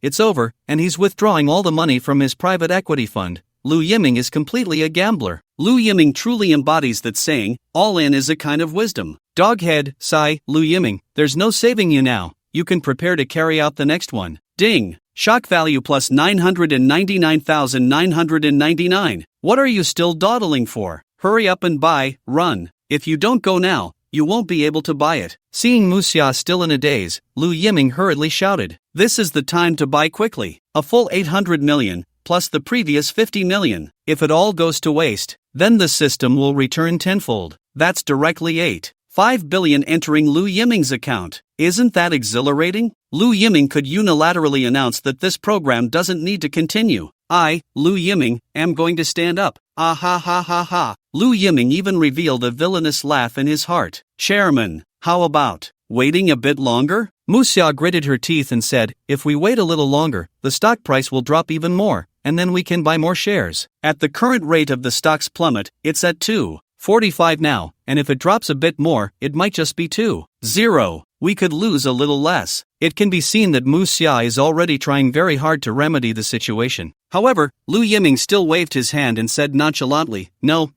and he's withdrawing all the money from his private equity fund. Lu Yiming is completely a gambler. Lu Yiming truly embodies that saying, all in is a kind of wisdom. Doghead, sigh, Lu Yiming, there's no saving you now. You can prepare to carry out the next one. Ding! Shock value plus 999,999. What are you still dawdling for? Hurry up and buy, run. If you don't go now, you won't be able to buy it. Seeing Muxia still in a daze, Lu Yiming hurriedly shouted, this is the time to buy quickly. A full 800 million, plus the previous 50 million. If it all goes to waste, then the system will return tenfold. That's directly 5 billion entering Lu Yiming's account. Isn't that exhilarating? Lu Yiming could unilaterally announce that this program doesn't need to continue. I, Lu Yiming, am going to stand up. Ah ha ha ha ha. Lu Yiming even revealed a villainous laugh in his heart. Chairman, how about waiting a bit longer? Muxia gritted her teeth and said, if we wait a little longer, the stock price will drop even more, and then we can buy more shares. At the current rate of the stock's plummet, it's at 2.45 now, and if it drops a bit more, it might just be 2.0. We could lose a little less. It can be seen that Muxia is already trying very hard to remedy the situation. However, Lu Yiming still waved his hand and said nonchalantly, no,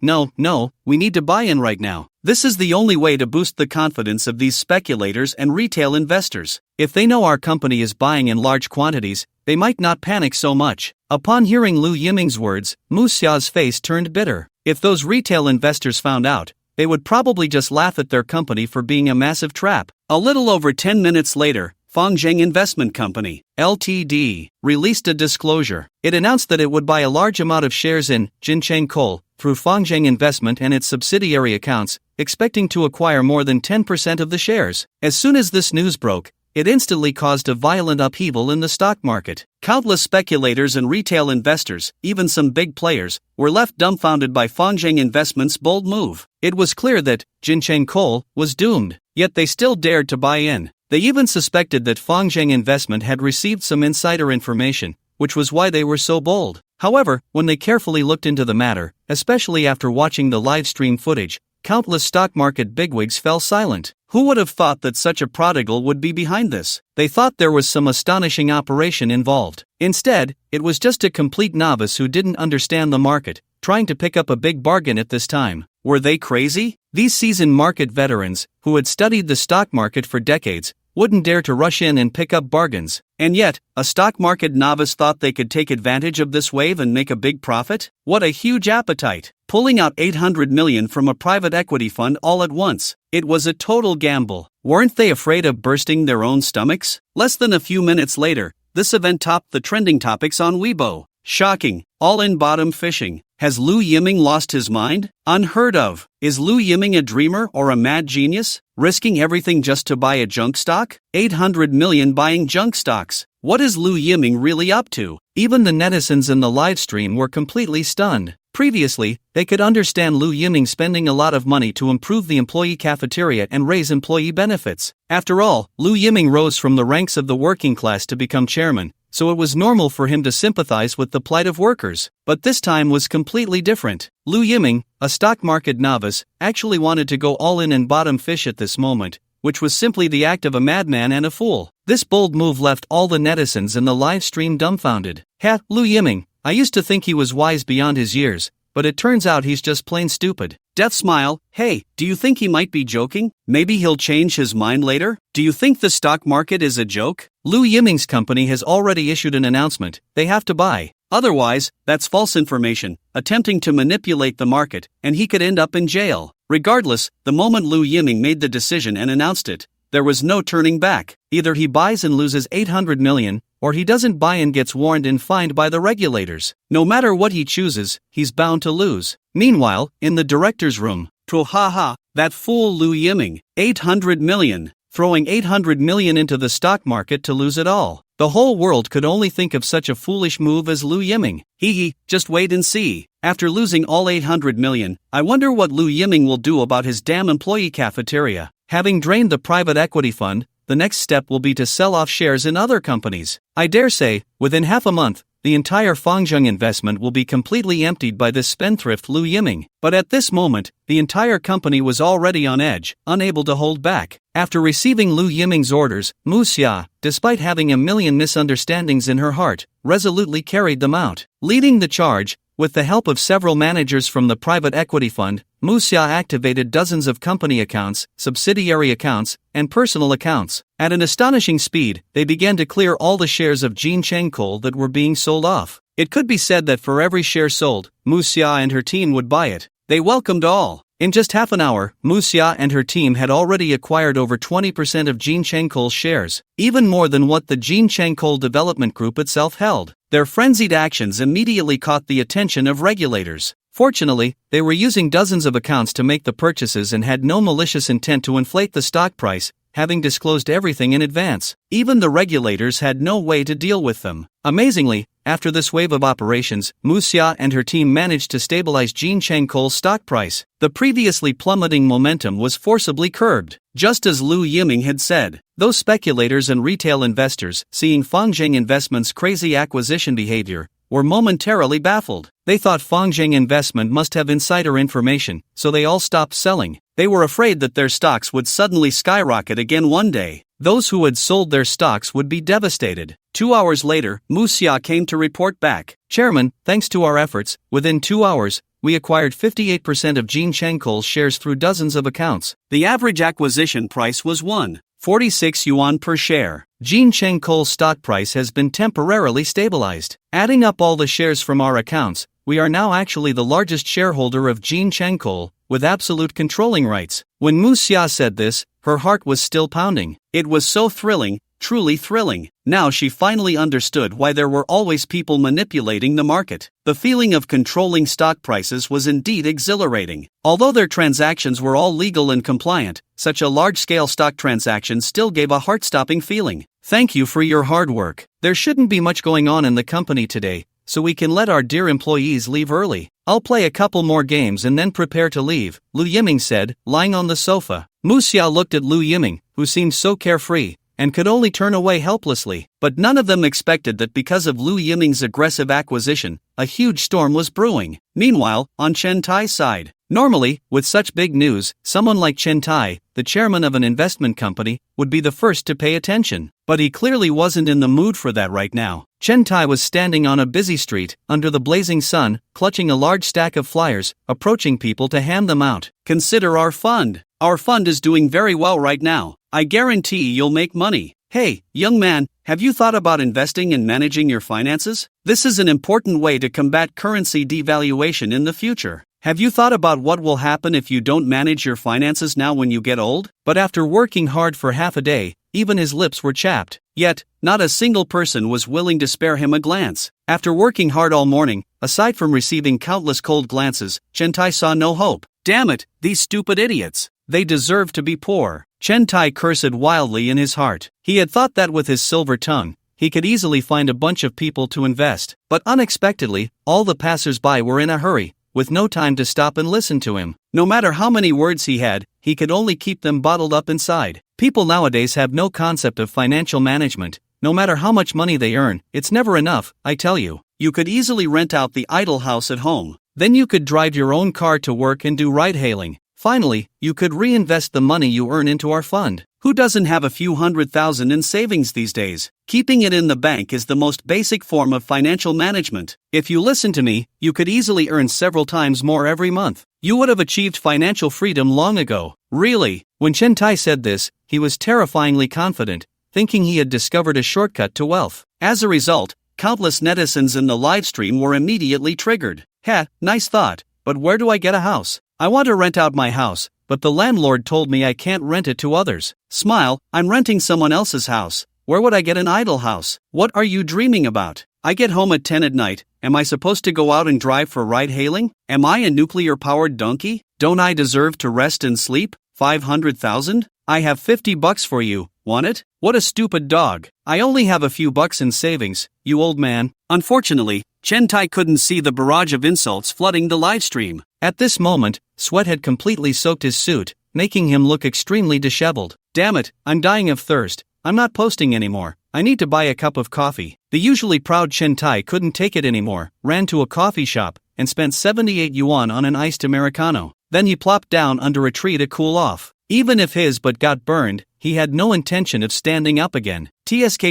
we need to buy in right now. This is the only way to boost the confidence of these speculators and retail investors. If they know our company is buying in large quantities, they might not panic so much. Upon hearing Lu Yiming's words, Muxia's face turned bitter. If those retail investors found out, they would probably just laugh at their company for being a massive trap. A little over 10 minutes later, Fangzheng Investment Company, Ltd., released a disclosure. It announced that it would buy a large amount of shares in Jinchang Coal through Fangzheng Investment and its subsidiary accounts, expecting to acquire more than 10% of the shares. As soon as this news broke, it instantly caused a violent upheaval in the stock market. Countless speculators and retail investors, even some big players, were left dumbfounded by Fangzheng Investment's bold move. It was clear that Jinchang Coal was doomed, yet they still dared to buy in. They even suspected that Fangzheng Investment had received some insider information, which was why they were so bold. However, when they carefully looked into the matter, especially after watching the live stream footage, countless stock market bigwigs fell silent. Who would have thought that such a prodigal would be behind this? They thought there was some astonishing operation involved. Instead, it was just a complete novice who didn't understand the market, trying to pick up a big bargain at this time. Were they crazy? These seasoned market veterans, who had studied the stock market for decades, wouldn't dare to rush in and pick up bargains. And yet, a stock market novice thought they could take advantage of this wave and make a big profit? What a huge appetite! Pulling out 800 million from a private equity fund all at once. It was a total gamble. Weren't they afraid of bursting their own stomachs? Less than a few minutes later, this event topped the trending topics on Weibo. Shocking, all-in bottom fishing. Has Lu Yiming lost his mind? Unheard of. Is Lu Yiming a dreamer or a mad genius? Risking everything just to buy a junk stock? 800 million buying junk stocks. What is Lu Yiming really up to? Even the netizens in the live stream were completely stunned. Previously, they could understand Lu Yiming spending a lot of money to improve the employee cafeteria and raise employee benefits. After all, Lu Yiming rose from the ranks of the working class to become chairman, so it was normal for him to sympathize with the plight of workers. But this time was completely different. Lu Yiming, a stock market novice, actually wanted to go all in and bottom fish at this moment, which was simply the act of a madman and a fool. This bold move left all the netizens in the live stream dumbfounded. Ha, Lu Yiming, I used to think he was wise beyond his years, but it turns out he's just plain stupid. Death smile, hey, do you think he might be joking? Maybe he'll change his mind later? Do you think the stock market is a joke? Lu Yiming's company has already issued an announcement, they have to buy. Otherwise, that's false information, attempting to manipulate the market, and he could end up in jail. Regardless, the moment Lu Yiming made the decision and announced it, there was no turning back. Either he buys and loses 800 million, or he doesn't buy and gets warned and fined by the regulators. No matter what he chooses, he's bound to lose. Meanwhile, in the director's room, Trohaha, that fool Lu Yiming, 800 million, throwing 800 million into the stock market to lose it all. The whole world could only think of such a foolish move as Liu Yiming. Just wait and see. After losing all 800 million, I wonder what Liu Yiming will do about his damn employee cafeteria. Having drained the private equity fund, the next step will be to sell off shares in other companies. I dare say, within half a month, the entire Fangzheng investment will be completely emptied by this spendthrift Liu Yiming. But at this moment, the entire company was already on edge, unable to hold back. After receiving Liu Yiming's orders, Mu Xia, despite having a million misunderstandings in her heart, resolutely carried them out. Leading the charge, with the help of several managers from the private equity fund, Mu Xia activated dozens of company accounts, subsidiary accounts, and personal accounts. At an astonishing speed, they began to clear all the shares of Jinchang Coal that were being sold off. It could be said that for every share sold, Mu Xia and her team would buy it. They welcomed all. In just half an hour, Mu Xia and her team had already acquired over 20% of Jinchang Coal's shares, even more than what the Jinchang Coal Development Group itself held. Their frenzied actions immediately caught the attention of regulators. Fortunately, they were using dozens of accounts to make the purchases and had no malicious intent to inflate the stock price, having disclosed everything in advance. Even the regulators had no way to deal with them. Amazingly, after this wave of operations, Mu Xia and her team managed to stabilize Jinchang Coal's stock price. The previously plummeting momentum was forcibly curbed. Just as Liu Yiming had said, those speculators and retail investors, seeing Fangzheng Investment's crazy acquisition behavior, were momentarily baffled. They thought Fangzheng Investment must have insider information, so they all stopped selling. They were afraid that their stocks would suddenly skyrocket again one day. Those who had sold their stocks would be devastated. 2 hours later, Mu Xia came to report back. Chairman, thanks to our efforts, within 2 hours, we acquired 58% of Jinchang Coal's shares through dozens of accounts. The average acquisition price was 1.46 yuan per share. Jinchang Coal's stock price has been temporarily stabilized. Adding up all the shares from our accounts, we are now actually the largest shareholder of Jinchang Coal, with absolute controlling rights. When Mu Xia said this, her heart was still pounding. It was so thrilling, truly thrilling. Now she finally understood why there were always people manipulating the market. The feeling of controlling stock prices was indeed exhilarating. Although their transactions were all legal and compliant, such a large-scale stock transaction still gave a heart-stopping feeling. Thank you for your hard work. There shouldn't be much going on in the company today, so we can let our dear employees leave early. I'll play a couple more games and then prepare to leave, Liu Yiming said, lying on the sofa. Mu Xia looked at Liu Yiming, who seemed so carefree, and could only turn away helplessly. But none of them expected that because of Liu Yiming's aggressive acquisition, a huge storm was brewing. Meanwhile, on Chen Tai's side, normally, with such big news, someone like Chen Tai, the chairman of an investment company, would be the first to pay attention. But he clearly wasn't in the mood for that right now. Chen Tai was standing on a busy street, under the blazing sun, clutching a large stack of flyers, approaching people to hand them out. Consider our fund. Our fund is doing very well right now. I guarantee you'll make money. Hey, young man, have you thought about investing and managing your finances? This is an important way to combat currency devaluation in the future. Have you thought about what will happen if you don't manage your finances now when you get old? But after working hard for half a day, even his lips were chapped. Yet, not a single person was willing to spare him a glance. After working hard all morning, aside from receiving countless cold glances, Chen Tai saw no hope. Damn it, these stupid idiots. They deserve to be poor. Chen Tai cursed wildly in his heart. He had thought that with his silver tongue, he could easily find a bunch of people to invest. But unexpectedly, all the passers-by were in a hurry, with no time to stop and listen to him. No matter how many words he had, he could only keep them bottled up inside. People nowadays have no concept of financial management. No matter how much money they earn, it's never enough, I tell you. You could easily rent out the idle house at home. Then you could drive your own car to work and do ride-hailing. Finally, you could reinvest the money you earn into our fund. Who doesn't have a few $100,000 in savings these days? Keeping it in the bank is the most basic form of financial management. If you listen to me, you could easily earn several times more every month. You would have achieved financial freedom long ago. Really? When Chen Tai said this, he was terrifyingly confident, thinking he had discovered a shortcut to wealth. As a result, countless netizens in the livestream were immediately triggered. Nice thought, but where do I get a house? I want to rent out my house, but the landlord told me I can't rent it to others. Smile, I'm renting someone else's house. Where would I get an idle house? What are you dreaming about? I get home at 10 at night. Am I supposed to go out and drive for ride-hailing? Am I a nuclear-powered donkey? Don't I deserve to rest and sleep? 500,000? I have $50 for you, want it? What a stupid dog. I only have a few bucks in savings, you old man. Unfortunately, Chen Tai couldn't see the barrage of insults flooding the livestream. At this moment, sweat had completely soaked his suit, making him look extremely disheveled. Damn it, I'm dying of thirst. I'm not posting anymore. I need to buy a cup of coffee. The usually proud Chen Tai couldn't take it anymore, ran to a coffee shop, and spent 78 yuan on an iced Americano. Then he plopped down under a tree to cool off. Even if his butt got burned, he had no intention of standing up again. TSK,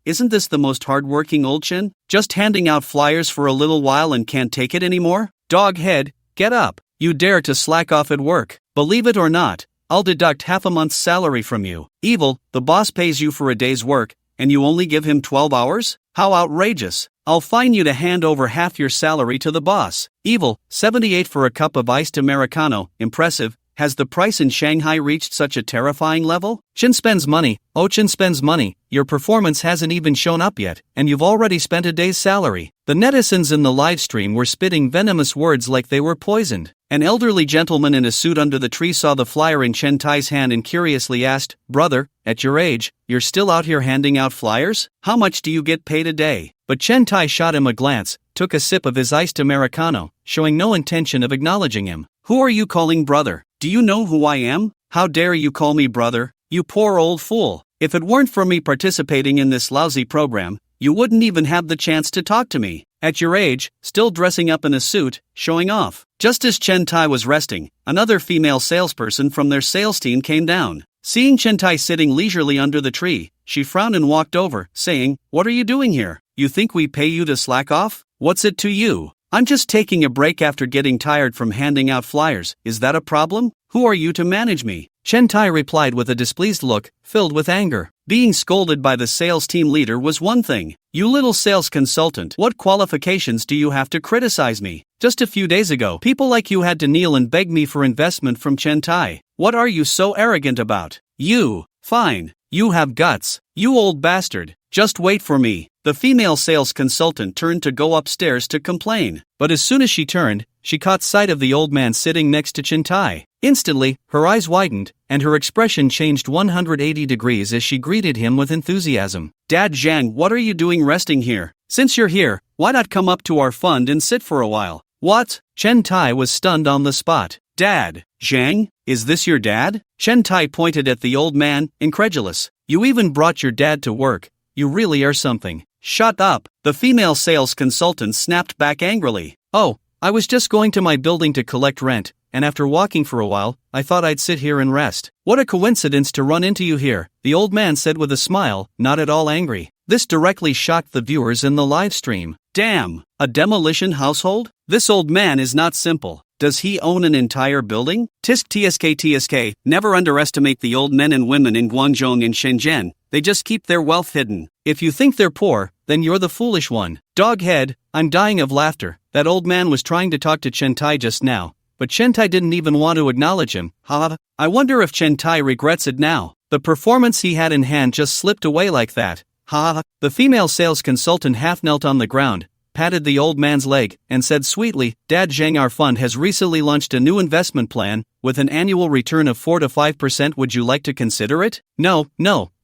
isn't this the most hard-working old Chen? Just handing out flyers for a little while and can't take it anymore? Dog head, get up. You dare to slack off at work. Believe it or not, I'll deduct half a month's salary from you. Evil, the boss pays you for a day's work, and you only give him 12 hours? How outrageous. I'll fine you to hand over half your salary to the boss. Evil, 78 for a cup of iced Americano, impressive. Has the price in Shanghai reached such a terrifying level? Chen spends money, Chen spends money, your performance hasn't even shown up yet, and you've already spent a day's salary. The netizens in the livestream were spitting venomous words like they were poisoned. An elderly gentleman in a suit under the tree saw the flyer in Chen Tai's hand and curiously asked, "Brother, at your age, you're still out here handing out flyers? How much do you get paid a day?" But Chen Tai shot him a glance, took a sip of his iced Americano, showing no intention of acknowledging him. "Who are you calling brother? Do you know who I am? How dare you call me brother? You poor old fool. If it weren't for me participating in this lousy program, you wouldn't even have the chance to talk to me. At your age, still dressing up in a suit, showing off." Just as Chen Tai was resting, another female salesperson from their sales team came down. Seeing Chen Tai sitting leisurely under the tree, she frowned and walked over, saying, "What are you doing here? You think we pay you to slack off? What's it to you? I'm just taking a break after getting tired from handing out flyers. Is that a problem? Who are you to manage me?" Chen Tai replied with a displeased look, filled with anger. Being scolded by the sales team leader was one thing. "You little sales consultant, what qualifications do you have to criticize me? Just a few days ago, people like you had to kneel and beg me for investment from Chen Tai. What are you so arrogant about? You, fine, you have guts, you old bastard, just wait for me." The female sales consultant turned to go upstairs to complain, but as soon as she turned, she caught sight of the old man sitting next to Chen Tai. Instantly, her eyes widened, and her expression changed 180 degrees as she greeted him with enthusiasm. "Dad Zhang, what are you doing resting here? Since you're here, why not come up to our fund and sit for a while?" "What?" Chen Tai was stunned on the spot. "Dad, Zhang, is this your dad?" Chen Tai pointed at the old man, incredulous. "You even brought your dad to work. You really are something." "Shut up," the female sales consultant snapped back angrily. "Oh, I was just going to my building to collect rent, and after walking for a while, I thought I'd sit here and rest." "What a coincidence to run into you here," the old man said with a smile, not at all angry. This directly shocked the viewers in the live stream. Damn, a demolition household? This old man is not simple. Does he own an entire building? TSK, never underestimate the old men and women in Guangzhou and Shenzhen. They just keep their wealth hidden. If you think they're poor, then you're the foolish one. Doghead, I'm dying of laughter. That old man was trying to talk to Chen Tai just now, but Chen Tai didn't even want to acknowledge him. I wonder if Chen Tai regrets it now. The performance he had in hand just slipped away like that. The female sales consultant half knelt on the ground, patted the old man's leg, and said sweetly, "Dad Zhang, our fund has recently launched a new investment plan, with an annual return of 4 to 5%. Would you like to consider it?" No,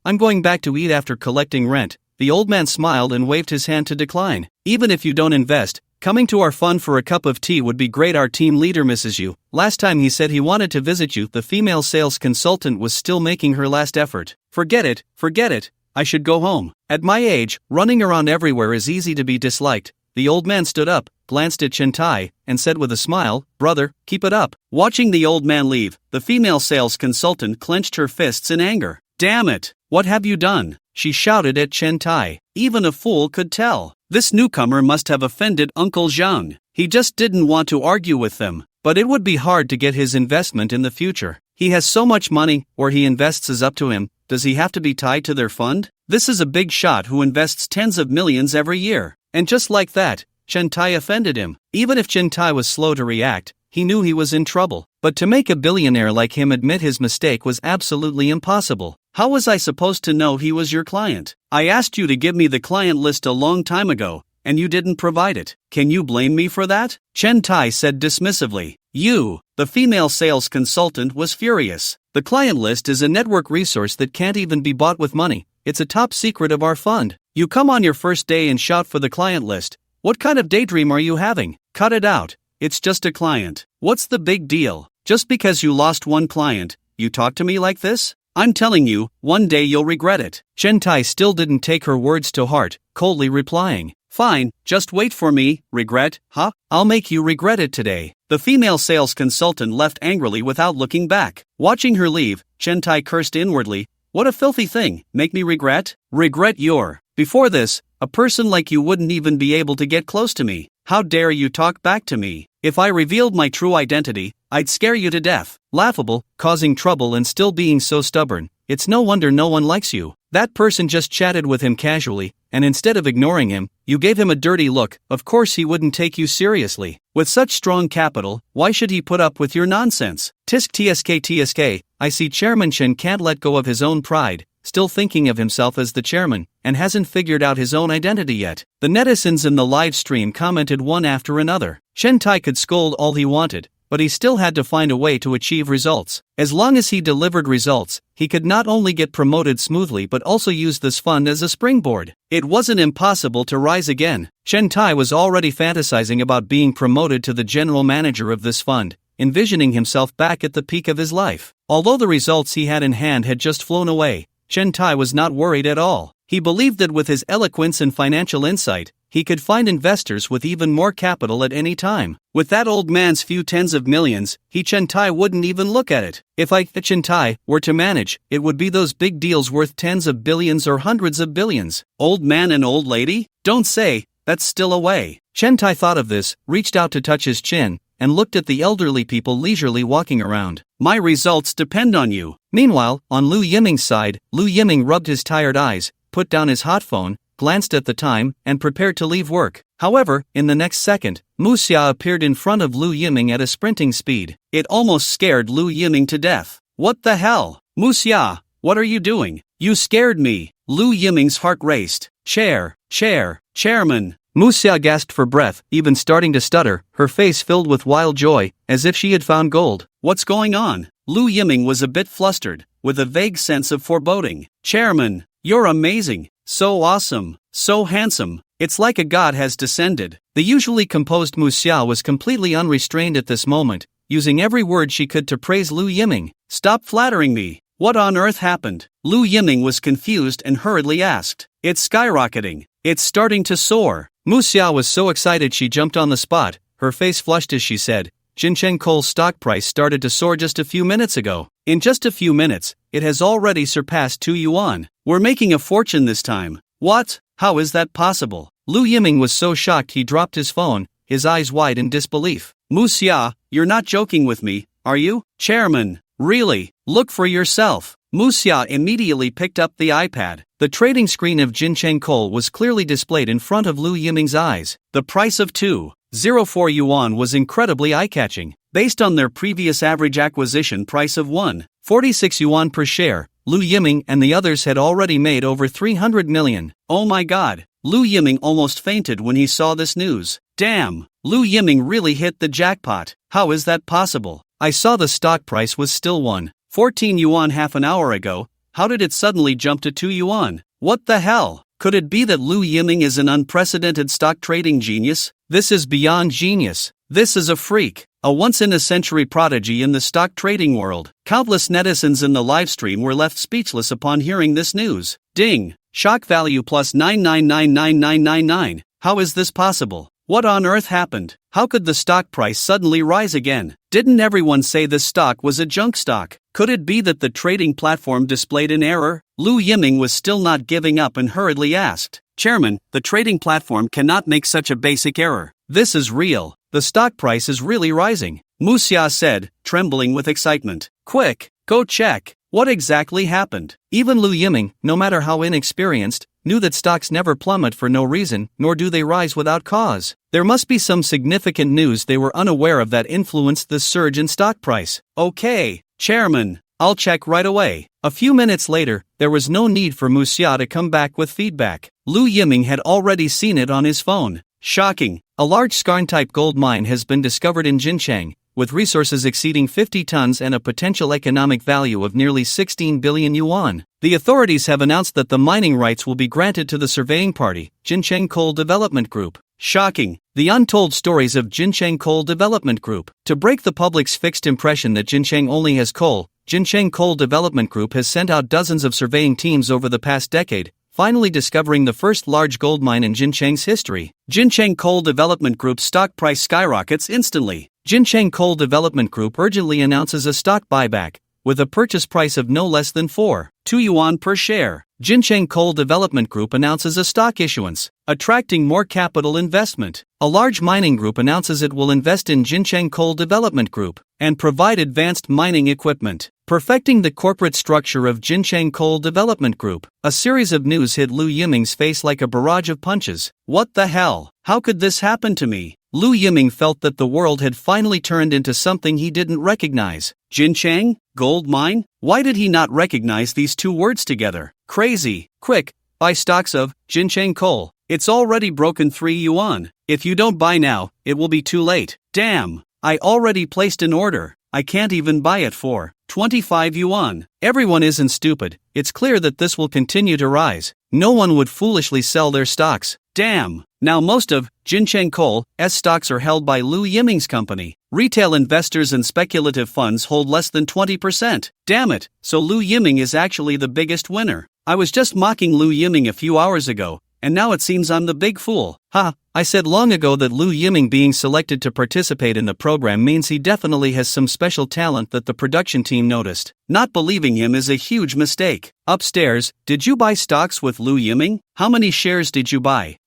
I'm going back to eat after collecting rent." The old man smiled and waved his hand to decline. "Even if you don't invest, coming to our fund for a cup of tea would be great. Our team leader misses you. Last time he said he wanted to visit you." The female sales consultant was still making her last effort. Forget it. I should go home. At my age, running around everywhere is easy to be disliked." The old man stood up, glanced at Chen Tai, and said with a smile, "Brother, keep it up." Watching the old man leave, the female sales consultant clenched her fists in anger. "Damn it! What have you done?" she shouted at Chen Tai. Even a fool could tell. This newcomer must have offended Uncle Zhang. He just didn't want to argue with them, but it would be hard to get his investment in the future. He has so much money, or he invests is up to him. Does he have to be tied to their fund? This is a big shot who invests tens of millions every year. And just like that, Chen Tai offended him. Even if Chen Tai was slow to react, he knew he was in trouble. But to make a billionaire like him admit his mistake was absolutely impossible. "How was I supposed to know he was your client? I asked you to give me the client list a long time ago, and you didn't provide it. Can you blame me for that?" Chen Tai said dismissively. "You," the female sales consultant was furious. The client list is a network resource that can't even be bought with money. It's a top secret of our fund. You come on your first day and shout for the client list. What kind of daydream are you having? Cut it out. It's just a client. What's the big deal? Just because you lost one client, you talk to me like this? I'm telling you, one day you'll regret it. Chen Tai still didn't take her words to heart, coldly replying, "Fine, just wait for me. Regret, huh? I'll make you regret it today." The female sales consultant left angrily without looking back. Watching her leave, Chen Tai cursed inwardly. What a filthy thing, make me regret? Regret your. Before this, a person like you wouldn't even be able to get close to me. How dare you talk back to me? If I revealed my true identity, I'd scare you to death. Laughable, causing trouble and still being so stubborn. It's no wonder no one likes you. That person just chatted with him casually, and instead of ignoring him, you gave him a dirty look. Of course he wouldn't take you seriously. With such strong capital, why should he put up with your nonsense? Tisk tsk, I see Chairman Chen can't let go of his own pride, still thinking of himself as the chairman, and hasn't figured out his own identity yet. The netizens in the live stream commented one after another. Chen Tai could scold all he wanted, but he still had to find a way to achieve results. As long as he delivered results, he could not only get promoted smoothly but also use this fund as a springboard. It wasn't impossible to rise again. Chen Tai was already fantasizing about being promoted to the general manager of this fund, envisioning himself back at the peak of his life. Although the results he had in hand had just flown away, Chen Tai was not worried at all. He believed that with his eloquence and financial insight, he could find investors with even more capital at any time. With that old man's few tens of millions, Chen Tai wouldn't even look at it. If Chen Tai were to manage, it would be those big deals worth tens of billions or hundreds of billions. Old man and old lady? Don't say, that's still away. Chen Tai thought of this, reached out to touch his chin, and looked at the elderly people leisurely walking around. My results depend on you. Meanwhile, on Lu Yiming's side, Lu Yiming rubbed his tired eyes, put down his hot phone, glanced at the time, and prepared to leave work. However, in the next second, Mu Xia appeared in front of Lu Yiming at a sprinting speed. It almost scared Lu Yiming to death. What the hell? Mu Xia, what are you doing? You scared me. Lu Yiming's heart raced. Chairman. Mu Xia gasped for breath, even starting to stutter, her face filled with wild joy, as if she had found gold. What's going on? Lu Yiming was a bit flustered, with a vague sense of foreboding. Chairman, you're amazing. So awesome, so handsome, it's like a god has descended. The usually composed Mu Xia was completely unrestrained at this moment, using every word she could to praise Lu Yiming. Stop flattering me. What on earth happened? Lu Yiming was confused and hurriedly asked. It's skyrocketing. It's starting to soar. Mu Xia was so excited she jumped on the spot, her face flushed as she said, Jinchang Coal's stock price started to soar just a few minutes ago. In just a few minutes, it has already surpassed 2 yuan. We're making a fortune this time. What? How is that possible? Lu Yiming was so shocked he dropped his phone, his eyes wide in disbelief. Mu Xia, you're not joking with me, are you? Chairman, really? Look for yourself. Mu Xia immediately picked up the iPad. The trading screen of Jinchang Coal was clearly displayed in front of Lu Yiming's eyes. The price of 2.04 yuan was incredibly eye-catching. Based on their previous average acquisition price of 1.46 yuan per share, Lu Yiming and the others had already made over 300 million. Oh my god, Lu Yiming almost fainted when he saw this news. Damn, Lu Yiming really hit the jackpot. How is that possible? I saw the stock price was still 1.14 yuan half an hour ago. How did it suddenly jump to 2 yuan? What the hell? Could it be that Lu Yiming is an unprecedented stock trading genius? This is beyond genius. This is a freak. A once-in-a-century prodigy in the stock trading world. Countless netizens in the livestream were left speechless upon hearing this news. Ding! Shock value plus 9999999. How is this possible? What on earth happened? How could the stock price suddenly rise again? Didn't everyone say this stock was a junk stock? Could it be that the trading platform displayed an error? Lu Yiming was still not giving up and hurriedly asked, Chairman, the trading platform cannot make such a basic error. This is real. The stock price is really rising. Mu Xia said, trembling with excitement. Quick, go check. What exactly happened? Even Lu Yiming, no matter how inexperienced, knew that stocks never plummet for no reason, nor do they rise without cause. There must be some significant news they were unaware of that influenced this surge in stock price. Okay, Chairman, I'll check right away. A few minutes later, there was no need for Mu Xia to come back with feedback. Lu Yiming had already seen it on his phone. Shocking! A large skarn-type gold mine has been discovered in Jinchang, with resources exceeding 50 tons and a potential economic value of nearly 16 billion yuan. The authorities have announced that the mining rights will be granted to the surveying party, Jinchang Coal Development Group. Shocking. The untold stories of Jinchang Coal Development Group. To break the public's fixed impression that Jinchang only has coal, Jinchang Coal Development Group has sent out dozens of surveying teams over the past decade, finally discovering the first large gold mine in Jinchang's history. Jinchang Coal Development Group's stock price skyrockets instantly. Jinchang Coal Development Group urgently announces a stock buyback, with a purchase price of no less than 4.2 yuan per share. Jinchang Coal Development Group announces a stock issuance, attracting more capital investment. A large mining group announces it will invest in Jinchang Coal Development Group and provide advanced mining equipment, perfecting the corporate structure of Jinchang Coal Development Group. A series of news hit Lu Yiming's face like a barrage of punches. What the hell? How could this happen to me? Lu Yiming felt that the world had finally turned into something he didn't recognize. Jinchang? Gold mine? Why did he not recognize these two words together? Crazy. Quick, buy stocks of Jinchang Coal. It's already broken 3 yuan. If you don't buy now, it will be too late. Damn. I already placed an order. I can't even buy it for 25 yuan. Everyone isn't stupid. It's clear that this will continue to rise. No one would foolishly sell their stocks. Damn. Now most of Jinchang Coal's stocks are held by Lu Yiming's company. Retail investors and speculative funds hold less than 20%. Damn it, so Lu Yiming is actually the biggest winner. I was just mocking Lu Yiming a few hours ago, and now it seems I'm the big fool. Ha, I said long ago that Lu Yiming being selected to participate in the program means he definitely has some special talent that the production team noticed. Not believing him is a huge mistake. Upstairs, did you buy stocks with Lu Yiming? How many shares did you buy?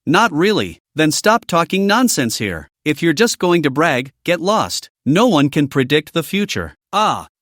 Not really. Then stop talking nonsense here. If you're just going to brag, get lost. No one can predict the future.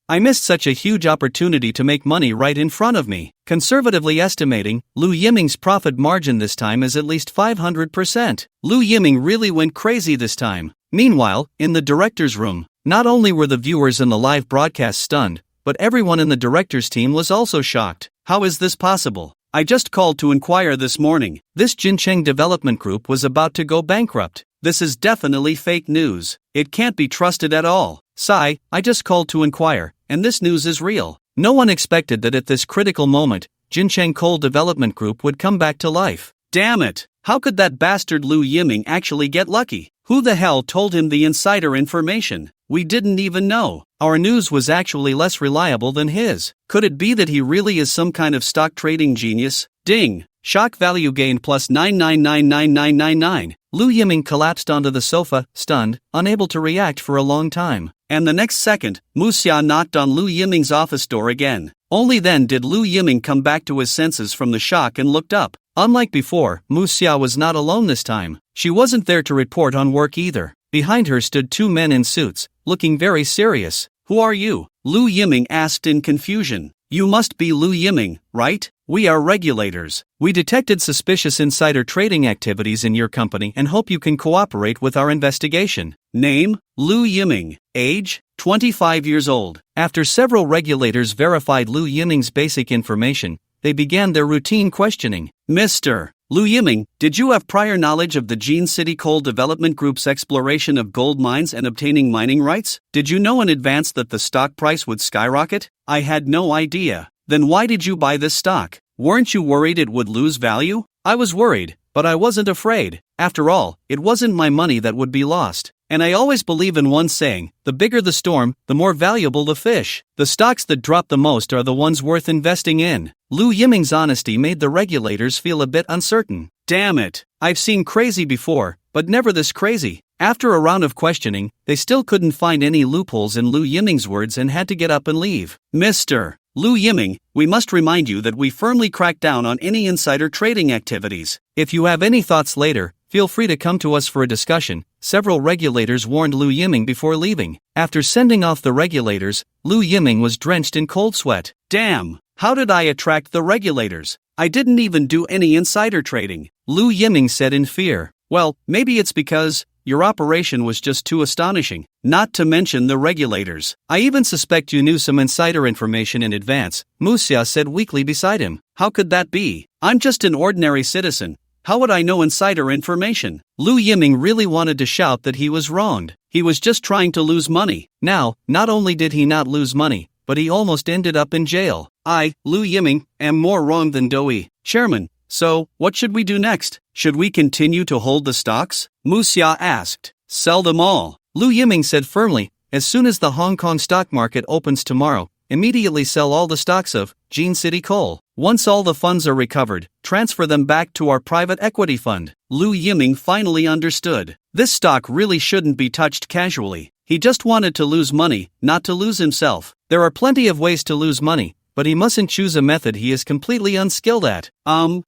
I missed such a huge opportunity to make money right in front of me. Conservatively estimating, Lu Yiming's profit margin this time is at least 500%. Lu Yiming really went crazy this time. Meanwhile, in the director's room, not only were the viewers in the live broadcast stunned, but everyone in the director's team was also shocked. How is this possible? I just called to inquire this morning. This Jinchang Development Group was about to go bankrupt. This is definitely fake news. It can't be trusted at all. Sigh, I just called to inquire, and this news is real. No one expected that at this critical moment, Jinchang Coal Development Group would come back to life. Damn it! How could that bastard Lu Yiming actually get lucky? Who the hell told him the insider information? We didn't even know. Our news was actually less reliable than his. Could it be that he really is some kind of stock trading genius? Ding! Shock value gained plus 9999999. Lu Yiming collapsed onto the sofa, stunned, unable to react for a long time. And the next second, Mu Xia knocked on Lu Yiming's office door again. Only then did Lu Yiming come back to his senses from the shock and looked up. Unlike before, Mu Xia was not alone this time. She wasn't there to report on work either. Behind her stood two men in suits, looking very serious. Who are you? Lu Yiming asked in confusion. You must be Lu Yiming, right? We are regulators. We detected suspicious insider trading activities in your company and hope you can cooperate with our investigation. Name? Lu Yiming. Age? 25 years old. After several regulators verified Lu Yiming's basic information, they began their routine questioning. Mr. Lu Yiming, did you have prior knowledge of the Jin City Coal Development Group's exploration of gold mines and obtaining mining rights? Did you know in advance that the stock price would skyrocket? I had no idea. Then why did you buy this stock? Weren't you worried it would lose value? I was worried, but I wasn't afraid. After all, it wasn't my money that would be lost. And I always believe in one saying, the bigger the storm, the more valuable the fish. The stocks that drop the most are the ones worth investing in. Lu Yiming's honesty made the regulators feel a bit uncertain. Damn it, I've seen crazy before, but never this crazy. After a round of questioning, they still couldn't find any loopholes in Lu Yiming's words and had to get up and leave. Mr. Lu Yiming, we must remind you that we firmly crack down on any insider trading activities. If you have any thoughts later, feel free to come to us for a discussion. Several regulators warned Lu Yiming before leaving. After sending off the regulators, Lu Yiming was drenched in cold sweat. Damn, how did I attract the regulators? I didn't even do any insider trading, Lu Yiming said in fear. Well, maybe it's because your operation was just too astonishing, not to mention the regulators. I even suspect you knew some insider information in advance, Mu Xia said weakly beside him. How could that be? I'm just an ordinary citizen. How would I know insider information? Lu Yiming really wanted to shout that he was wronged. He was just trying to lose money. Now, not only did he not lose money, but he almost ended up in jail. I, Lu Yiming, am more wrong than Doi. Chairman, so, what should we do next? Should we continue to hold the stocks? Mu Xia asked. Sell them all. Lu Yiming said firmly, as soon as the Hong Kong stock market opens tomorrow, immediately sell all the stocks of Jinchang Coal. Once all the funds are recovered, transfer them back to our private equity fund. Lu Yiming finally understood. This stock really shouldn't be touched casually. He just wanted to lose money, not to lose himself. There are plenty of ways to lose money, but he mustn't choose a method he is completely unskilled at.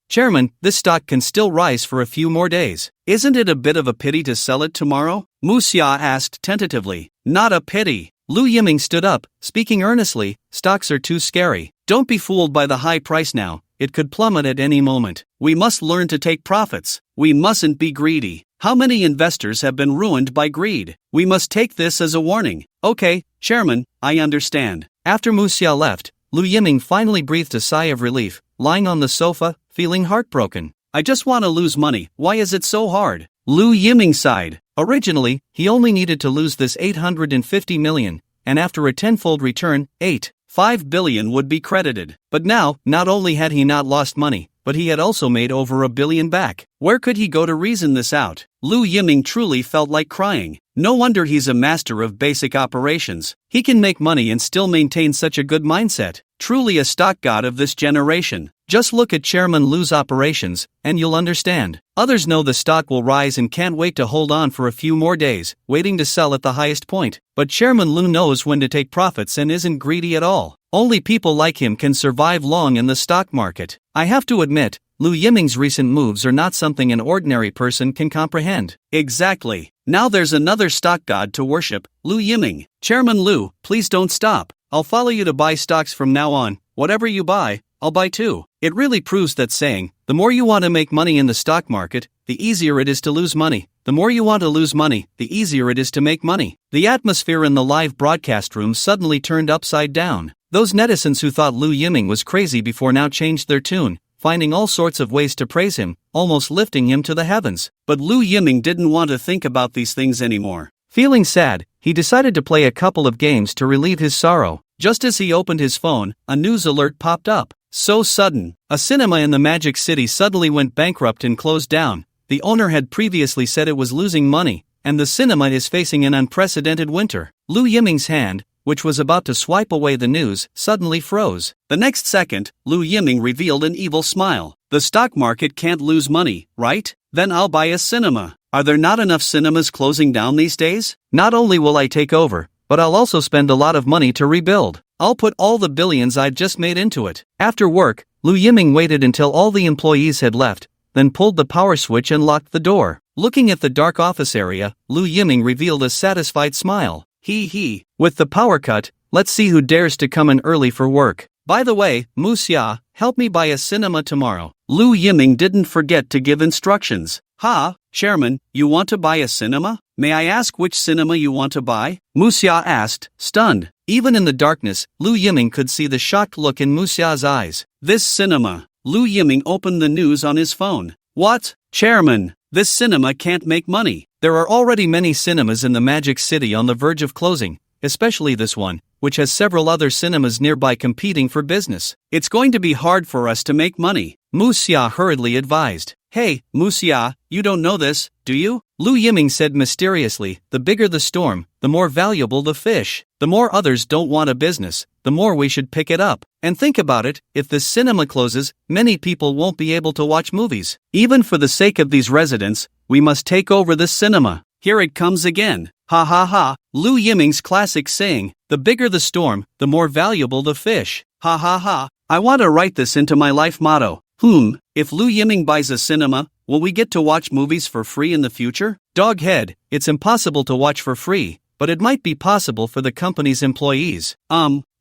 Chairman, this stock can still rise for a few more days. Isn't it a bit of a pity to sell it tomorrow? Mu Xia asked tentatively. Not a pity. Lu Yiming stood up, speaking earnestly. Stocks are too scary. Don't be fooled by the high price now. It could plummet at any moment. We must learn to take profits. We mustn't be greedy. How many investors have been ruined by greed? We must take this as a warning. Okay, Chairman, I understand. After Mu Xia left, Lu Yiming finally breathed a sigh of relief, lying on the sofa, feeling heartbroken. I just want to lose money. Why is it so hard? Lu Yiming sighed. Originally, he only needed to lose this 850 million, and after a tenfold return, 5 billion would be credited. But now, not only had he not lost money, but he had also made over $1 billion back. Where could he go to reason this out? Lu Yiming truly felt like crying. No wonder he's a master of basic operations. He can make money and still maintain such a good mindset. Truly a stock god of this generation. Just look at Chairman Lu's operations, and you'll understand. Others know the stock will rise and can't wait to hold on for a few more days, waiting to sell at the highest point. But Chairman Lu knows when to take profits and isn't greedy at all. Only people like him can survive long in the stock market. I have to admit, Lu Yiming's recent moves are not something an ordinary person can comprehend. Exactly. Now there's another stock god to worship, Lu Yiming. Chairman Lu, please don't stop. I'll follow you to buy stocks from now on. Whatever you buy, I'll buy too. It really proves that saying, the more you want to make money in the stock market, the easier it is to lose money. The more you want to lose money, the easier it is to make money. The atmosphere in the live broadcast room suddenly turned upside down. Those netizens who thought Lu Yiming was crazy before now changed their tune, finding all sorts of ways to praise him, almost lifting him to the heavens. But Lu Yiming didn't want to think about these things anymore. Feeling sad, he decided to play a couple of games to relieve his sorrow. Just as he opened his phone, a news alert popped up. So sudden. A cinema in the Magic City suddenly went bankrupt and closed down. The owner had previously said it was losing money, and the cinema is facing an unprecedented winter. Lu Yiming's hand, which was about to swipe away the news, suddenly froze. The next second, Lu Yiming revealed an evil smile. The stock market can't lose money, right? Then I'll buy a cinema. Are there not enough cinemas closing down these days? Not only will I take over, but I'll also spend a lot of money to rebuild. I'll put all the billions I'd just made into it. After work, Lu Yiming waited until all the employees had left, then pulled the power switch and locked the door. Looking at the dark office area, Lu Yiming revealed a satisfied smile. Hee. With the power cut, let's see who dares to come in early for work. By the way, Mu Xia, help me buy a cinema tomorrow. Lu Yiming didn't forget to give instructions. Chairman, you want to buy a cinema? May I ask which cinema you want to buy? Mu Xia asked, stunned. Even in the darkness, Lu Yiming could see the shocked look in Mu Xia's eyes. This cinema. Lu Yiming opened the news on his phone. What? Chairman, this cinema can't make money. There are already many cinemas in the Magic City on the verge of closing, especially this one, which has several other cinemas nearby competing for business. It's going to be hard for us to make money, Mu Xia hurriedly advised. Hey, Mu Xia, you don't know this, do you? Lu Yiming said mysteriously, the bigger the storm, the more valuable the fish. The more others don't want a business, the more we should pick it up. And think about it, if this cinema closes, many people won't be able to watch movies. Even for the sake of these residents, we must take over this cinema. Here it comes again. Ha. Lu Yiming's classic saying, the bigger the storm, the more valuable the fish. Ha. I want to write this into my life motto. If Lu Yiming buys a cinema, will we get to watch movies for free in the future? Doghead, it's impossible to watch for free, but it might be possible for the company's employees.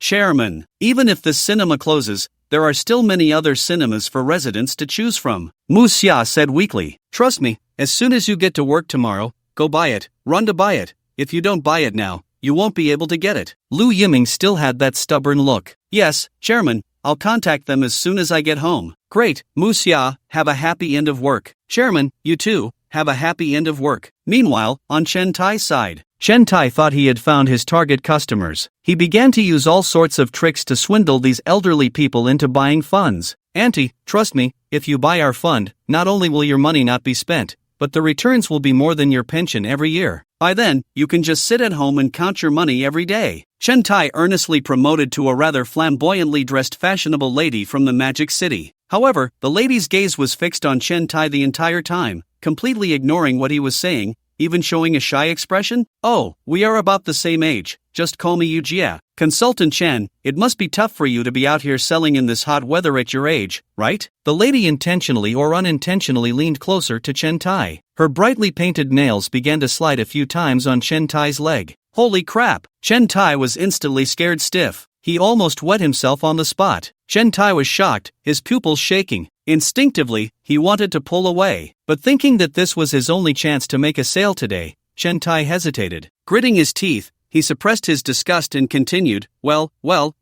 Chairman, even if this cinema closes, there are still many other cinemas for residents to choose from. Mu Xia said weakly. Trust me, as soon as you get to work tomorrow, go buy it, run to buy it. If you don't buy it now, you won't be able to get it. Lu Yiming still had that stubborn look. Yes, Chairman, I'll contact them as soon as I get home. Great, Musia, have a happy end of work. Chairman, you too, have a happy end of work. Meanwhile, on Chen Tai's side, Chen Tai thought he had found his target customers. He began to use all sorts of tricks to swindle these elderly people into buying funds. Auntie, trust me, if you buy our fund, not only will your money not be spent, but the returns will be more than your pension every year. By then, you can just sit at home and count your money every day. Chen Tai earnestly promoted to a rather flamboyantly dressed fashionable lady from the Magic City. However, the lady's gaze was fixed on Chen Tai the entire time, completely ignoring what he was saying, even showing a shy expression. Oh, we are about the same age, just call me Yujia. Consultant Chen, it must be tough for you to be out here selling in this hot weather at your age, right? The lady intentionally or unintentionally leaned closer to Chen Tai. Her brightly painted nails began to slide a few times on Chen Tai's leg. Holy crap! Chen Tai was instantly scared stiff. He almost wet himself on the spot. Chen Tai was shocked, his pupils shaking. Instinctively, he wanted to pull away, but thinking that this was his only chance to make a sale today, Chen Tai hesitated. Gritting his teeth, he suppressed his disgust and continued, Well,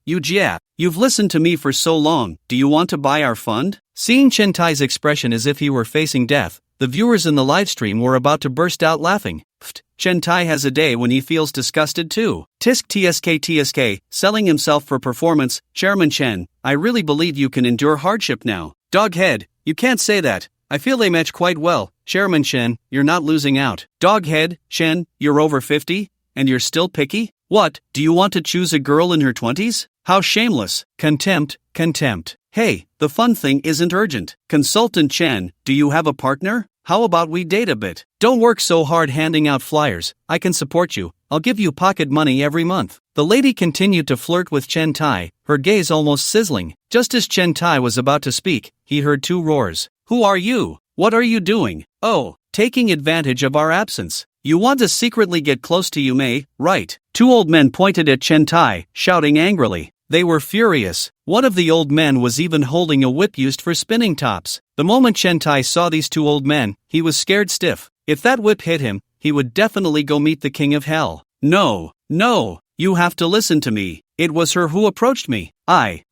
Yujia, you've listened to me for so long, do you want to buy our fund? Seeing Chen Tai's expression as if he were facing death, the viewers in the livestream were about to burst out laughing. Pfft, Chen Tai has a day when he feels disgusted too. Tisk tsk, selling himself for performance. Chairman Chen, I really believe you can endure hardship now. Doghead, you can't say that. I feel they match quite well. Chairman Chen, you're not losing out. Doghead, Chen, you're over 50? And you're still picky? What, do you want to choose a girl in her 20s? How shameless. Contempt. Hey, the fun thing isn't urgent. Consultant Chen, do you have a partner? How about we date a bit? Don't work so hard handing out flyers. I can support you. I'll give you pocket money every month. The lady continued to flirt with Chen Tai, her gaze almost sizzling. Just as Chen Tai was about to speak, he heard two roars. Who are you? What are you doing? Oh, taking advantage of our absence. You want to secretly get close to Yume, right? Two old men pointed at Chen Tai, shouting angrily. They were furious. One of the old men was even holding a whip used for spinning tops. The moment Chen Tai saw these two old men, he was scared stiff. If that whip hit him, he would definitely go meet the king of hell. No, you have to listen to me. It was her who approached me.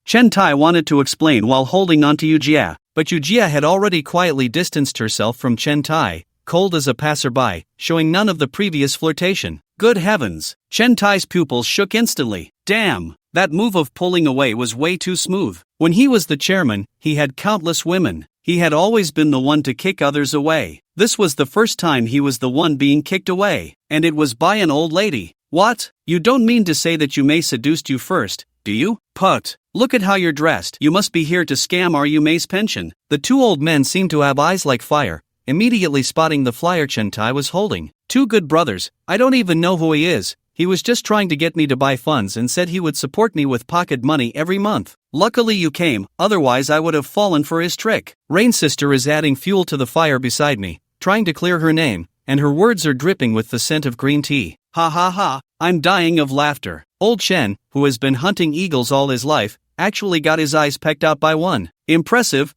Chen Tai wanted to explain while holding on to Yujia, but Yujia had already quietly distanced herself from Chen Tai, cold as a passerby, showing none of the previous flirtation. Good heavens! Chen Tai's pupils shook instantly. Damn! That move of pulling away was way too smooth. When he was the chairman, he had countless women. He had always been the one to kick others away. This was the first time he was the one being kicked away, and it was by an old lady. What? You don't mean to say that Yume seduced you first, do you? Put. Look at how you're dressed. You must be here to scam our Yume's pension. The two old men seemed to have eyes like fire, immediately spotting the flyer Chen Tai was holding. Two good brothers. I don't even know who he is. He was just trying to get me to buy funds and said he would support me with pocket money every month. Luckily you came, otherwise I would have fallen for his trick. Rain Sister is adding fuel to the fire beside me, trying to clear her name, and her words are dripping with the scent of green tea. Ha ha ha, I'm dying of laughter. Old Chen, who has been hunting eagles all his life, actually got his eyes pecked out by one. Impressive.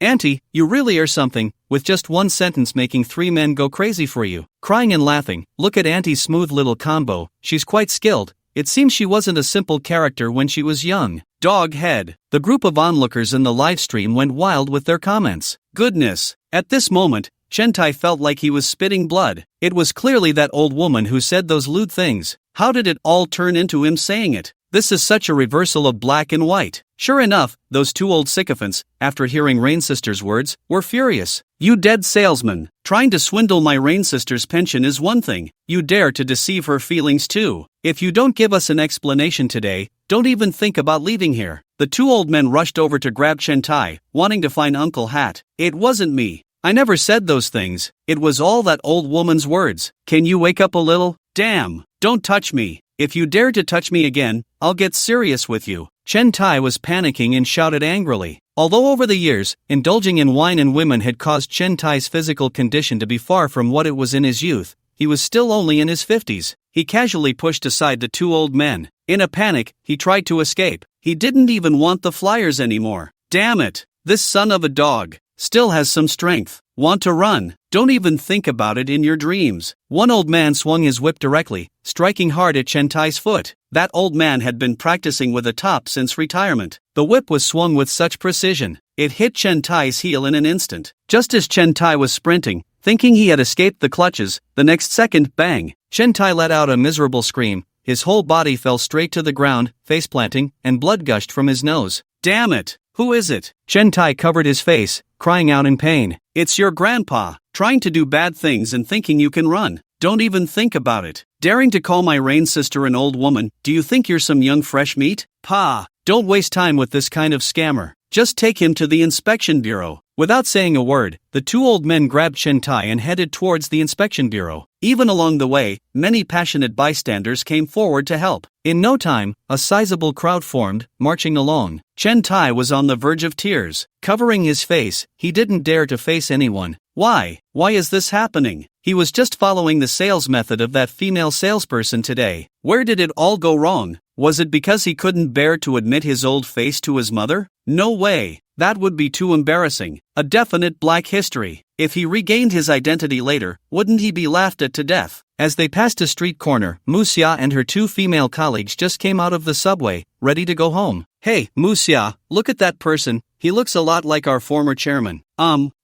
Auntie, you really are something, with just one sentence making three men go crazy for you. Crying and laughing, look at Auntie's smooth little combo, she's quite skilled. It seems she wasn't a simple character when she was young. Dog head. The group of onlookers in the livestream went wild with their comments. Goodness. At this moment, Chen Tai felt like he was spitting blood. It was clearly that old woman who said those lewd things. How did it all turn into him saying it? This is such a reversal of black and white. Sure enough, those two old sycophants, after hearing Rain Sister's words, were furious. You dead salesman, trying to swindle my Rain Sister's pension is one thing. You dare to deceive her feelings too. If you don't give us an explanation today, don't even think about leaving here. The two old men rushed over to grab Chen Tai, wanting to find Uncle Hat. It wasn't me. I never said those things. It was all that old woman's words. Can you wake up a little? Damn, don't touch me. If you dare to touch me again, I'll get serious with you. Chen Tai was panicking and shouted angrily. Although over the years, indulging in wine and women had caused Chen Tai's physical condition to be far from what it was in his youth, he was still only in his 50s. He casually pushed aside the two old men. In a panic, he tried to escape. He didn't even want the flyers anymore. Damn it! This son of a dog still has some strength. Want to run? Don't even think about it in your dreams. One old man swung his whip directly, striking hard at Chen Tai's foot. That old man had been practicing with a top since retirement. The whip was swung with such precision. It hit Chen Tai's heel in an instant. Just as Chen Tai was sprinting, thinking he had escaped the clutches, the next second, bang! Chen Tai let out a miserable scream. His whole body fell straight to the ground, face planting, and blood gushed from his nose. Damn it! Who is it? Chen Tai covered his face, crying out in pain. It's your grandpa, trying to do bad things and thinking you can run. Don't even think about it. Daring to call my Rain sister an old woman, do you think you're some young fresh meat? Pa, don't waste time with this kind of scammer. Just take him to the inspection bureau. Without saying a word, the two old men grabbed Chen Tai and headed towards the inspection bureau. Even along the way, many passionate bystanders came forward to help. In no time, a sizable crowd formed, marching along. Chen Tai was on the verge of tears. Covering his face, he didn't dare to face anyone. Why? Why is this happening? He was just following the sales method of that female salesperson today. Where did it all go wrong? Was it because he couldn't bear to admit his old face to his mother? No way. That would be too embarrassing. A definite black history. If he regained his identity later, wouldn't he be laughed at to death? As they passed a street corner, Muxia and her two female colleagues just came out of the subway, ready to go home. Hey, Muxia, look at that person. He looks a lot like our former chairman.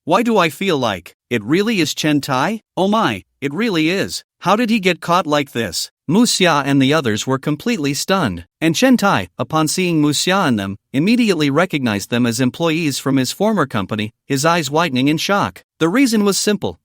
Why do I feel like it really is Chen Tai? Oh my, it really is. How did he get caught like this? Muxia and the others were completely stunned, and Chen Tai, upon seeing Muxia and them, immediately recognized them as employees from his former company, his eyes widening in shock. The reason was simple.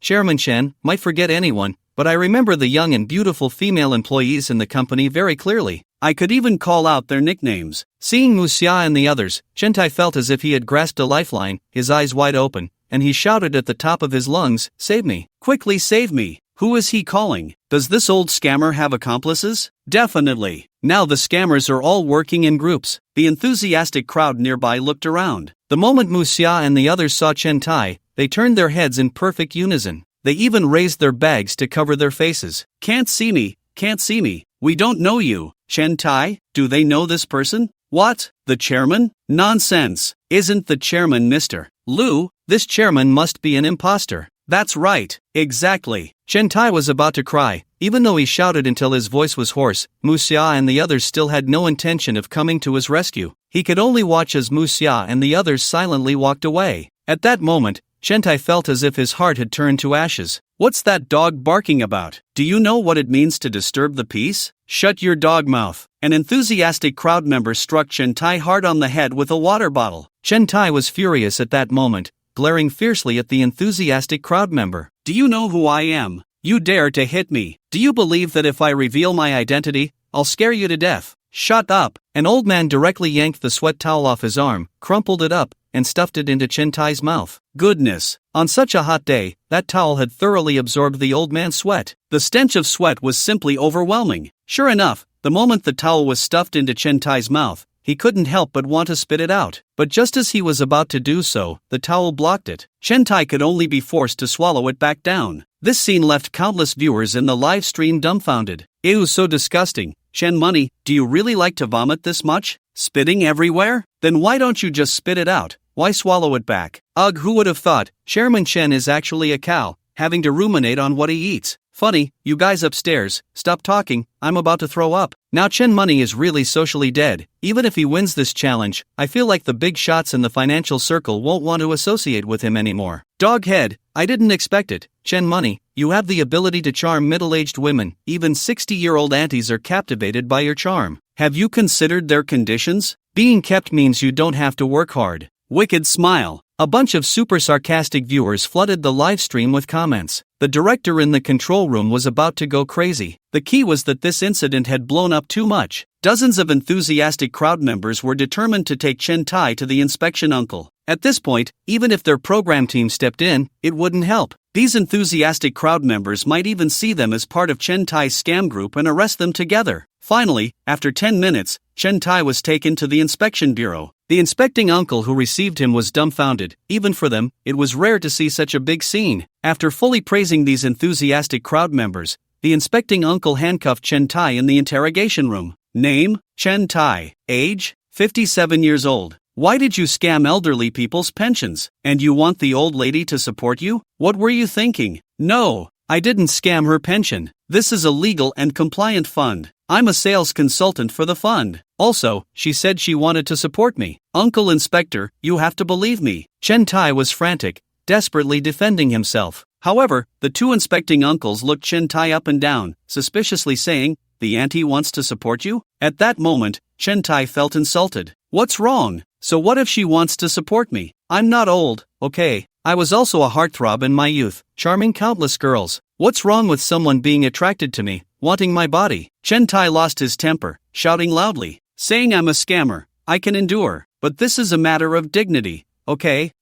Chairman Chen, might forget anyone, but I remember the young and beautiful female employees in the company very clearly. I could even call out their nicknames. Seeing Muxia and the others, Chen Tai felt as if he had grasped a lifeline, his eyes wide open, and he shouted at the top of his lungs, "Save me! Quickly save me!" Who is he calling? Does this old scammer have accomplices? Definitely. Now the scammers are all working in groups. The enthusiastic crowd nearby looked around. The moment Muxia and the others saw Chen Tai, they turned their heads in perfect unison. They even raised their bags to cover their faces. Can't see me, can't see me. We don't know you. Chen Tai, do they know this person? What? The chairman? Nonsense. Isn't the chairman Mr. Liu? This chairman must be an imposter. That's right, exactly. Chen Tai was about to cry. Even though he shouted until his voice was hoarse, Muxia and the others still had no intention of coming to his rescue. He could only watch as Muxia and the others silently walked away. At that moment, Chen Tai felt as if his heart had turned to ashes. What's that dog barking about? Do you know what it means to disturb the peace? Shut your dog mouth. An enthusiastic crowd member struck Chen Tai hard on the head with a water bottle. Chen Tai was furious at that moment, glaring fiercely at the enthusiastic crowd member. Do you know who I am? You dare to hit me? Do you believe that if I reveal my identity, I'll scare you to death? Shut up! An old man directly yanked the sweat towel off his arm, crumpled it up, and stuffed it into Chen Tai's mouth. Goodness! On such a hot day, that towel had thoroughly absorbed the old man's sweat. The stench of sweat was simply overwhelming. Sure enough, the moment the towel was stuffed into Chen Tai's mouth, he couldn't help but want to spit it out. But just as he was about to do so, the towel blocked it. Chen Tai could only be forced to swallow it back down. This scene left countless viewers in the live stream dumbfounded. Ew, so disgusting. Chen Money, do you really like to vomit this much? Spitting everywhere? Then why don't you just spit it out? Why swallow it back? Ugh, who would have thought? Chairman Chen is actually a cow, having to ruminate on what he eats. Funny, you guys upstairs, stop talking, I'm about to throw up. Now Chen Money is really socially dead. Even if he wins this challenge, I feel like the big shots in the financial circle won't want to associate with him anymore. Doghead, I didn't expect it. Chen Money, you have the ability to charm middle-aged women. Even 60-year-old aunties are captivated by your charm. Have you considered their conditions? Being kept means you don't have to work hard. Wicked smile. A bunch of super sarcastic viewers flooded the live stream with comments. The director in the control room was about to go crazy. The key was that this incident had blown up too much. Dozens of enthusiastic crowd members were determined to take Chen Tai to the inspection uncle. At this point, even if their program team stepped in, it wouldn't help. These enthusiastic crowd members might even see them as part of Chen Tai's scam group and arrest them together. Finally, after 10 minutes, Chen Tai was taken to the inspection bureau. The inspecting uncle who received him was dumbfounded. Even for them, it was rare to see such a big scene. After fully praising these enthusiastic crowd members, the inspecting uncle handcuffed Chen Tai in the interrogation room. Name? Chen Tai. Age? 57 years old. Why did you scam elderly people's pensions? And you want the old lady to support you? What were you thinking? No, I didn't scam her pension. This is a legal and compliant fund. I'm a sales consultant for the fund. Also, she said she wanted to support me. Uncle Inspector, you have to believe me. Chen Tai was frantic, desperately defending himself. However, the two inspecting uncles looked Chen Tai up and down, suspiciously saying, "The auntie wants to support you?" At that moment, Chen Tai felt insulted. What's wrong? So what if she wants to support me? I'm not old, okay? I was also a heartthrob in my youth, charming countless girls. What's wrong with someone being attracted to me, wanting my body? Chen Tai lost his temper, shouting loudly, saying I'm a scammer. I can endure, but this is a matter of dignity, okay?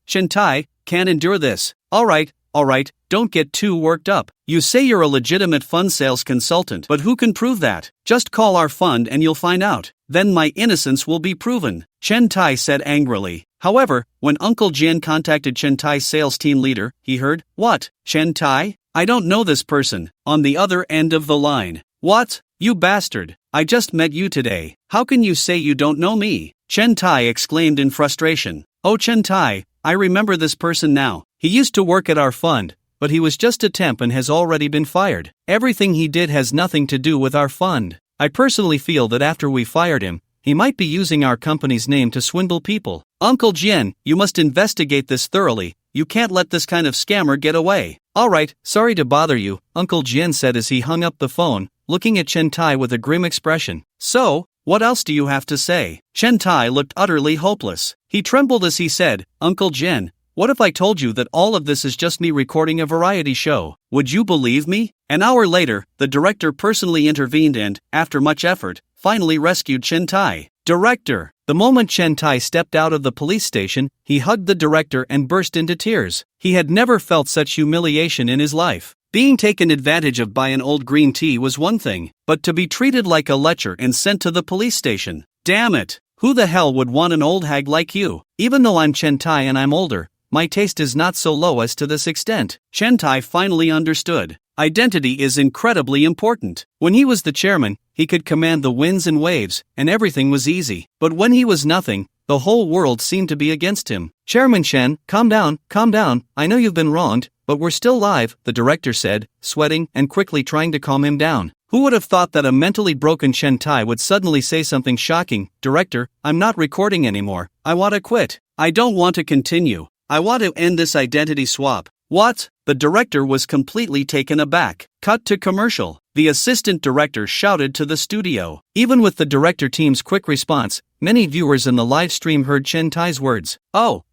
Chen Tai, can't endure this. Alright, don't get too worked up. You say you're a legitimate fund sales consultant, but who can prove that? Just call our fund and you'll find out. Then my innocence will be proven, Chen Tai said angrily. However, when Uncle Jin contacted Chen Tai's sales team leader, he heard, "What? Chen Tai? I don't know this person," on the other end of the line. "What? You bastard. I just met you today. How can you say you don't know me?" Chen Tai exclaimed in frustration. "Oh Chen Tai, I remember this person now. He used to work at our fund, but he was just a temp and has already been fired. Everything he did has nothing to do with our fund. I personally feel that after we fired him, he might be using our company's name to swindle people. Uncle Jian, you must investigate this thoroughly. You can't let this kind of scammer get away." "Alright, sorry to bother you," Uncle Jian said as he hung up the phone, looking at Chen Tai with a grim expression. "So, what else do you have to say?" Chen Tai looked utterly hopeless. He trembled as he said, "Uncle Jian, what if I told you that all of this is just me recording a variety show? Would you believe me?" An hour later, the director personally intervened and, after much effort, finally rescued Chen Tai. "Director!" The moment Chen Tai stepped out of the police station, he hugged the director and burst into tears. He had never felt such humiliation in his life. Being taken advantage of by an old green tea was one thing, but to be treated like a lecher and sent to the police station. Damn it! Who the hell would want an old hag like you? Even though I'm Chen Tai and I'm older, my taste is not so low as to this extent. Chen Tai finally understood. Identity is incredibly important. When he was the chairman, he could command the winds and waves, and everything was easy. But when he was nothing, the whole world seemed to be against him. "Chairman Chen, calm down. I know you've been wronged, but we're still live," the director said, sweating and quickly trying to calm him down. Who would have thought that a mentally broken Chen Tai would suddenly say something shocking? "Director, I'm not recording anymore. I want to quit. I don't want to continue. I want to end this identity swap." "What?" The director was completely taken aback. Cut to commercial. The assistant director shouted to the studio. Even with the director team's quick response, many viewers in the live stream heard Chen Tai's words. Oh,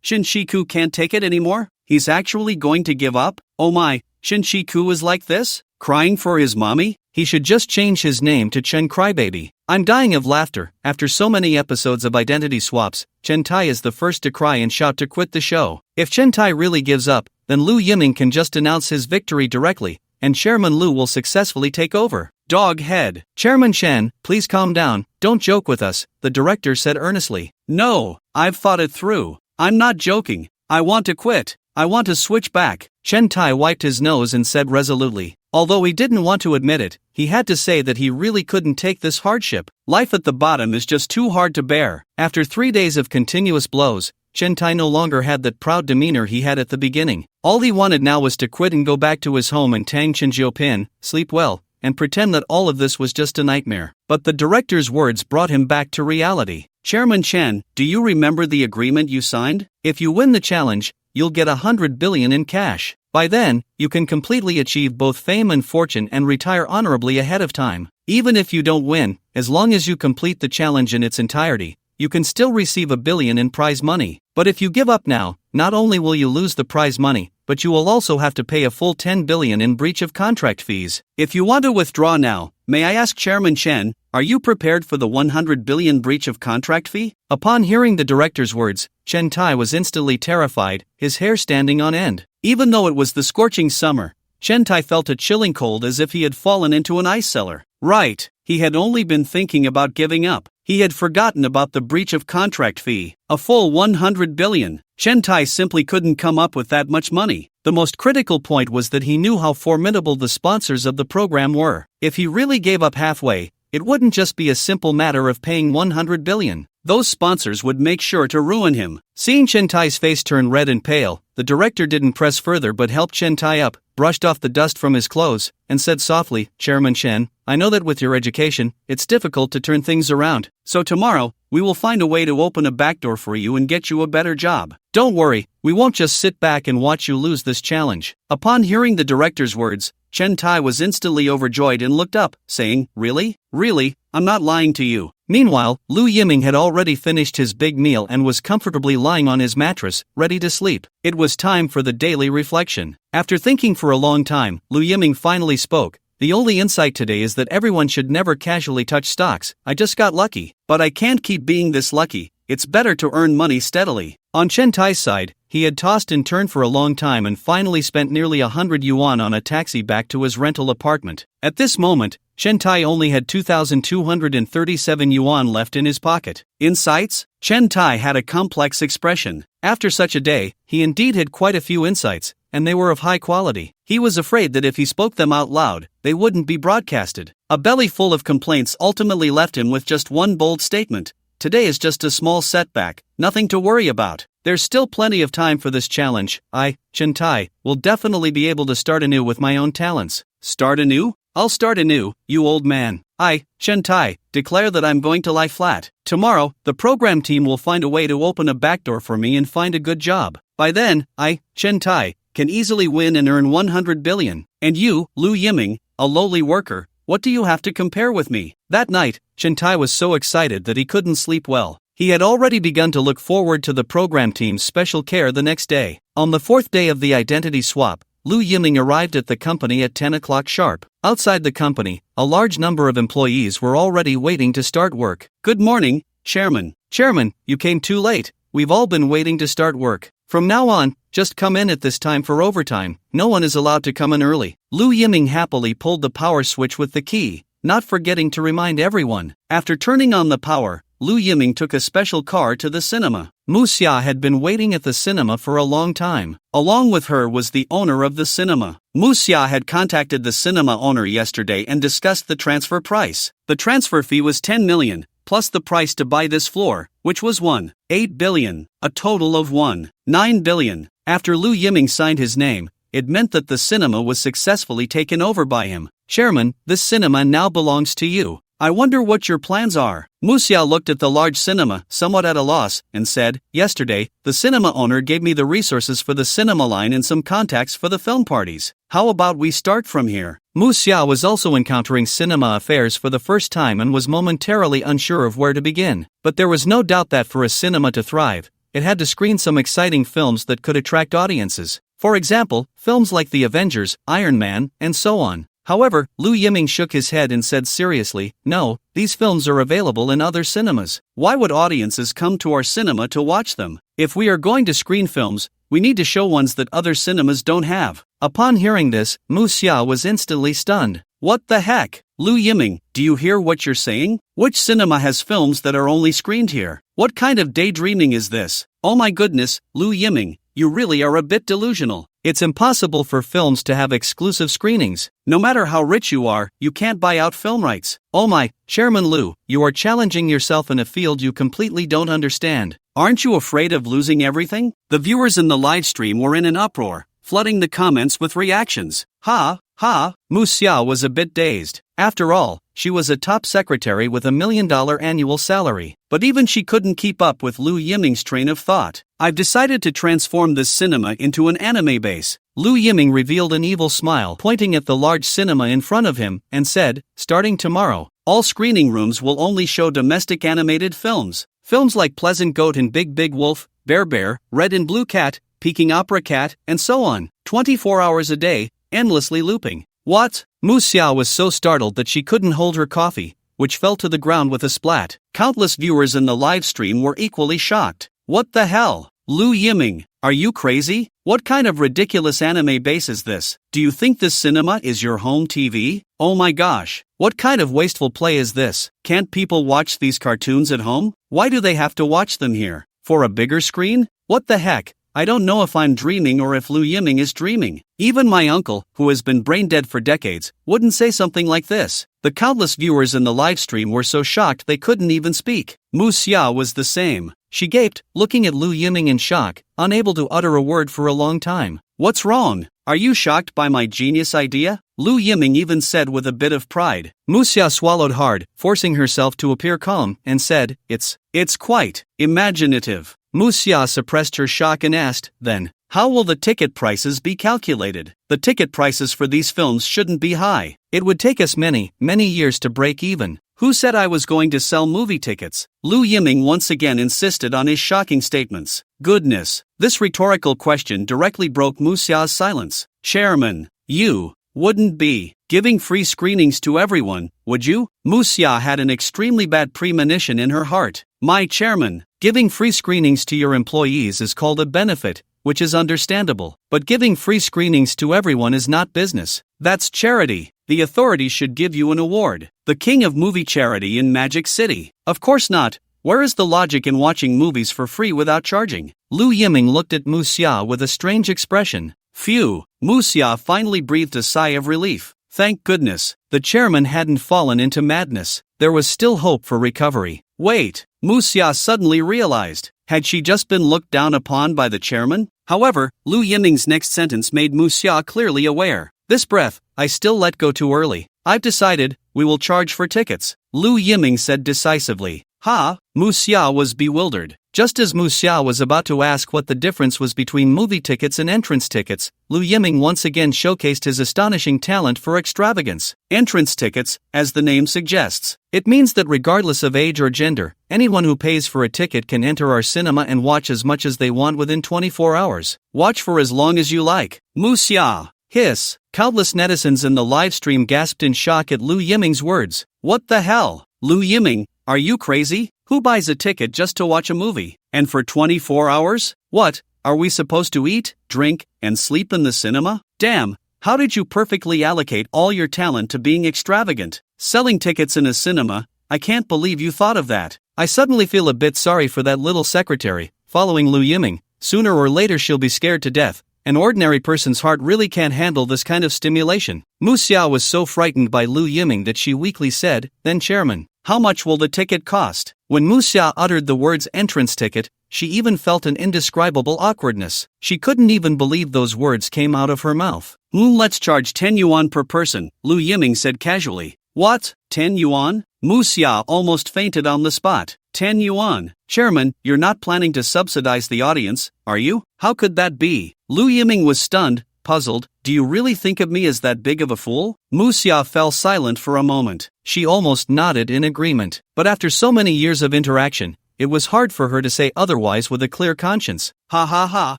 Shin Shiku can't take it anymore? He's actually going to give up? Oh my, Shin Shiku is like this? Crying for his mommy? He should just change his name to Chen Crybaby. I'm dying of laughter. After so many episodes of identity swaps, Chen Tai is the first to cry and shout to quit the show. If Chen Tai really gives up, then Lu Yiming can just announce his victory directly, and Chairman Lu will successfully take over. Dog head. "Chairman Chen, please calm down, don't joke with us," the director said earnestly. "No, I've thought it through. I'm not joking. I want to quit. I want to switch back." Chen Tai wiped his nose and said resolutely. Although he didn't want to admit it, he had to say that he really couldn't take this hardship. Life at the bottom is just too hard to bear. After 3 days of continuous blows, Chen Tai no longer had that proud demeanor he had at the beginning. All he wanted now was to quit and go back to his home in Tangchenjiupin, sleep well, and pretend that all of this was just a nightmare. But the director's words brought him back to reality. "Chairman Chen, do you remember the agreement you signed? If you win the challenge, you'll get 100 billion in cash. By then, you can completely achieve both fame and fortune and retire honorably ahead of time. Even if you don't win, as long as you complete the challenge in its entirety, you can still receive 1 billion in prize money. But if you give up now, not only will you lose the prize money, but you will also have to pay a full 10 billion in breach of contract fees. If you want to withdraw now, may I ask Chairman Chen, are you prepared for the 100 billion breach of contract fee?" Upon hearing the director's words, Chen Tai was instantly terrified, his hair standing on end. Even though it was the scorching summer, Chen Tai felt a chilling cold as if he had fallen into an ice cellar. Right, he had only been thinking about giving up. He had forgotten about the breach of contract fee, a full 100 billion. Chen Tai simply couldn't come up with that much money. The most critical point was that he knew how formidable the sponsors of the program were. If he really gave up halfway, it wouldn't just be a simple matter of paying 100 billion. Those sponsors would make sure to ruin him. Seeing Chen Tai's face turn red and pale, the director didn't press further but helped Chen Tai up, brushed off the dust from his clothes, and said softly, "Chairman Chen, I know that with your education, it's difficult to turn things around, so tomorrow, we will find a way to open a backdoor for you and get you a better job. Don't worry, we won't just sit back and watch you lose this challenge." Upon hearing the director's words, Chen Tai was instantly overjoyed and looked up, saying, "Really? Really? I'm not lying to you." Meanwhile, Lu Yiming had already finished his big meal and was comfortably lying on his mattress, ready to sleep. It was time for the daily reflection. After thinking for a long time, Lu Yiming finally spoke. "The only insight today is that everyone should never casually touch stocks. I just got lucky. But I can't keep being this lucky. It's better to earn money steadily." On Chen Tai's side, he had tossed and turned for a long time and finally spent nearly 100 yuan on a taxi back to his rental apartment. At this moment, Chen Tai only had 2,237 yuan left in his pocket. Insights? Chen Tai had a complex expression. After such a day, he indeed had quite a few insights, and they were of high quality. He was afraid that if he spoke them out loud, they wouldn't be broadcasted. A belly full of complaints ultimately left him with just one bold statement. "Today is just a small setback, nothing to worry about. There's still plenty of time for this challenge. I, Chen Tai, will definitely be able to start anew with my own talents." Start anew? I'll start anew, you old man. I, Chen Tai, declare that I'm going to lie flat. Tomorrow, the program team will find a way to open a backdoor for me and find a good job. By then, I, Chen Tai, can easily win and earn 100 billion. And you, Lu Yiming, a lowly worker, what do you have to compare with me? That night, Chen Tai was so excited that he couldn't sleep well. He had already begun to look forward to the program team's special care the next day. On the fourth day of the identity swap, Lu Yiming arrived at the company at 10 o'clock sharp. Outside the company, a large number of employees were already waiting to start work. "Good morning, Chairman." "Chairman, you came too late. We've all been waiting to start work. From now on, just come in at this time for overtime. No one is allowed to come in early." Lu Yiming happily pulled the power switch with the key, not forgetting to remind everyone. After turning on the power, Lu Yiming took a special car to the cinema. Mu Xia had been waiting at the cinema for a long time. Along with her was the owner of the cinema. Mu Xia had contacted the cinema owner yesterday and discussed the transfer price. The transfer fee was 10 million, plus the price to buy this floor, which was 1.8 billion, a total of 1.9 billion. After Lu Yiming signed his name, it meant that the cinema was successfully taken over by him. "Chairman, this cinema now belongs to you. I wonder what your plans are." Mu Xia looked at the large cinema, somewhat at a loss, and said, "Yesterday, the cinema owner gave me the resources for the cinema line and some contacts for the film parties. How about we start from here?" Mu Xia was also encountering cinema affairs for the first time and was momentarily unsure of where to begin. But there was no doubt that for a cinema to thrive, it had to screen some exciting films that could attract audiences. For example, films like The Avengers, Iron Man, and so on. However, Lu Yiming shook his head and said seriously, "No, these films are available in other cinemas. Why would audiences come to our cinema to watch them? If we are going to screen films, we need to show ones that other cinemas don't have." Upon hearing this, Mu Xia was instantly stunned. "What the heck? Lu Yiming, do you hear what you're saying? Which cinema has films that are only screened here? What kind of daydreaming is this? Oh my goodness, Lu Yiming, you really are a bit delusional. It's impossible for films to have exclusive screenings. No matter how rich you are, you can't buy out film rights. Oh my, Chairman Lu, you are challenging yourself in a field you completely don't understand. Aren't you afraid of losing everything?" The viewers in the live stream were in an uproar, flooding the comments with reactions. Ha, ha, Mu Xia was a bit dazed. After all, she was a top secretary with $1 million annual salary. But even she couldn't keep up with Lu Yiming's train of thought. "I've decided to transform this cinema into an anime base." Lu Yiming revealed an evil smile, pointing at the large cinema in front of him, and said, "Starting tomorrow, all screening rooms will only show domestic animated films. Films like Pleasant Goat and Big Big Wolf, Bear, Red and Blue Cat, Peking Opera Cat, and so on. 24 hours a day, endlessly looping." "What?" Mu Xia was so startled that she couldn't hold her coffee, which fell to the ground with a splat. Countless viewers in the live stream were equally shocked. "What the hell? Lu Yiming, are you crazy? What kind of ridiculous anime base is this? Do you think this cinema is your home TV? Oh my gosh, what kind of wasteful play is this? Can't people watch these cartoons at home? Why do they have to watch them here? For a bigger screen? What the heck? I don't know if I'm dreaming or if Lu Yiming is dreaming. Even my uncle, who has been brain dead for decades, wouldn't say something like this. The countless viewers in the live stream were so shocked they couldn't even speak. Mu Xia was the same. She gaped, looking at Lu Yiming in shock, unable to utter a word for a long time. What's wrong? Are you shocked by my genius idea? Lu Yiming even said with a bit of pride. Mu Xia swallowed hard, forcing herself to appear calm, and said, It's quite imaginative. Mu Xia suppressed her shock and asked, then, how will the ticket prices be calculated? The ticket prices for these films shouldn't be high. It would take us many years to break even. Who said I was going to sell movie tickets? Lu Yiming once again insisted on his shocking statements. Goodness, this rhetorical question directly broke Mu Xia's silence. Chairman, you wouldn't be giving free screenings to everyone, would you? Mu Xia had an extremely bad premonition in her heart. My chairman, giving free screenings to your employees is called a benefit, which is understandable. But giving free screenings to everyone is not business. That's charity. The authorities should give you an award. The king of movie charity in Magic City. Of course not. Where is the logic in watching movies for free without charging? Lu Yiming looked at Mu Xia with a strange expression. Phew. Mu Xia finally breathed a sigh of relief. Thank goodness, the chairman hadn't fallen into madness. There was still hope for recovery. Wait, Mu Xia suddenly realized. Had she just been looked down upon by the chairman? However, Lu Yiming's next sentence made Mu Xia clearly aware. This breath, I still let go too early. I've decided, we will charge for tickets, Lu Yiming said decisively. Ha! Mu Xia was bewildered. Just as Mu Xia was about to ask what the difference was between movie tickets and entrance tickets, Lu Yiming once again showcased his astonishing talent for extravagance. Entrance tickets, as the name suggests. It means that regardless of age or gender, anyone who pays for a ticket can enter our cinema and watch as much as they want within 24 hours. Watch for as long as you like. Mu Xia! Hiss! Countless netizens in the live stream gasped in shock at Lu Yiming's words. What the hell? Lu Yiming, are you crazy? Who buys a ticket just to watch a movie? And for 24 hours? What, are we supposed to eat, drink, and sleep in the cinema? Damn, how did you perfectly allocate all your talent to being extravagant? Selling tickets in a cinema, I can't believe you thought of that. I suddenly feel a bit sorry for that little secretary, following Lu Yiming. Sooner or later she'll be scared to death. An ordinary person's heart really can't handle this kind of stimulation. Mu Xia was so frightened by Lu Yiming that she weakly said, then chairman, how much will the ticket cost? When Mu Xia uttered the words entrance ticket, she even felt an indescribable awkwardness. She couldn't even believe those words came out of her mouth. Let's charge 10 yuan per person, Lu Yiming said casually. What? 10 yuan? Mu Xia almost fainted on the spot. 10 yuan. Chairman, you're not planning to subsidize the audience, are you? How could that be? Lu Yiming was stunned, puzzled. Do you really think of me as that big of a fool? Mu Xia fell silent for a moment. She almost nodded in agreement. But after so many years of interaction, it was hard for her to say otherwise with a clear conscience. Ha ha ha,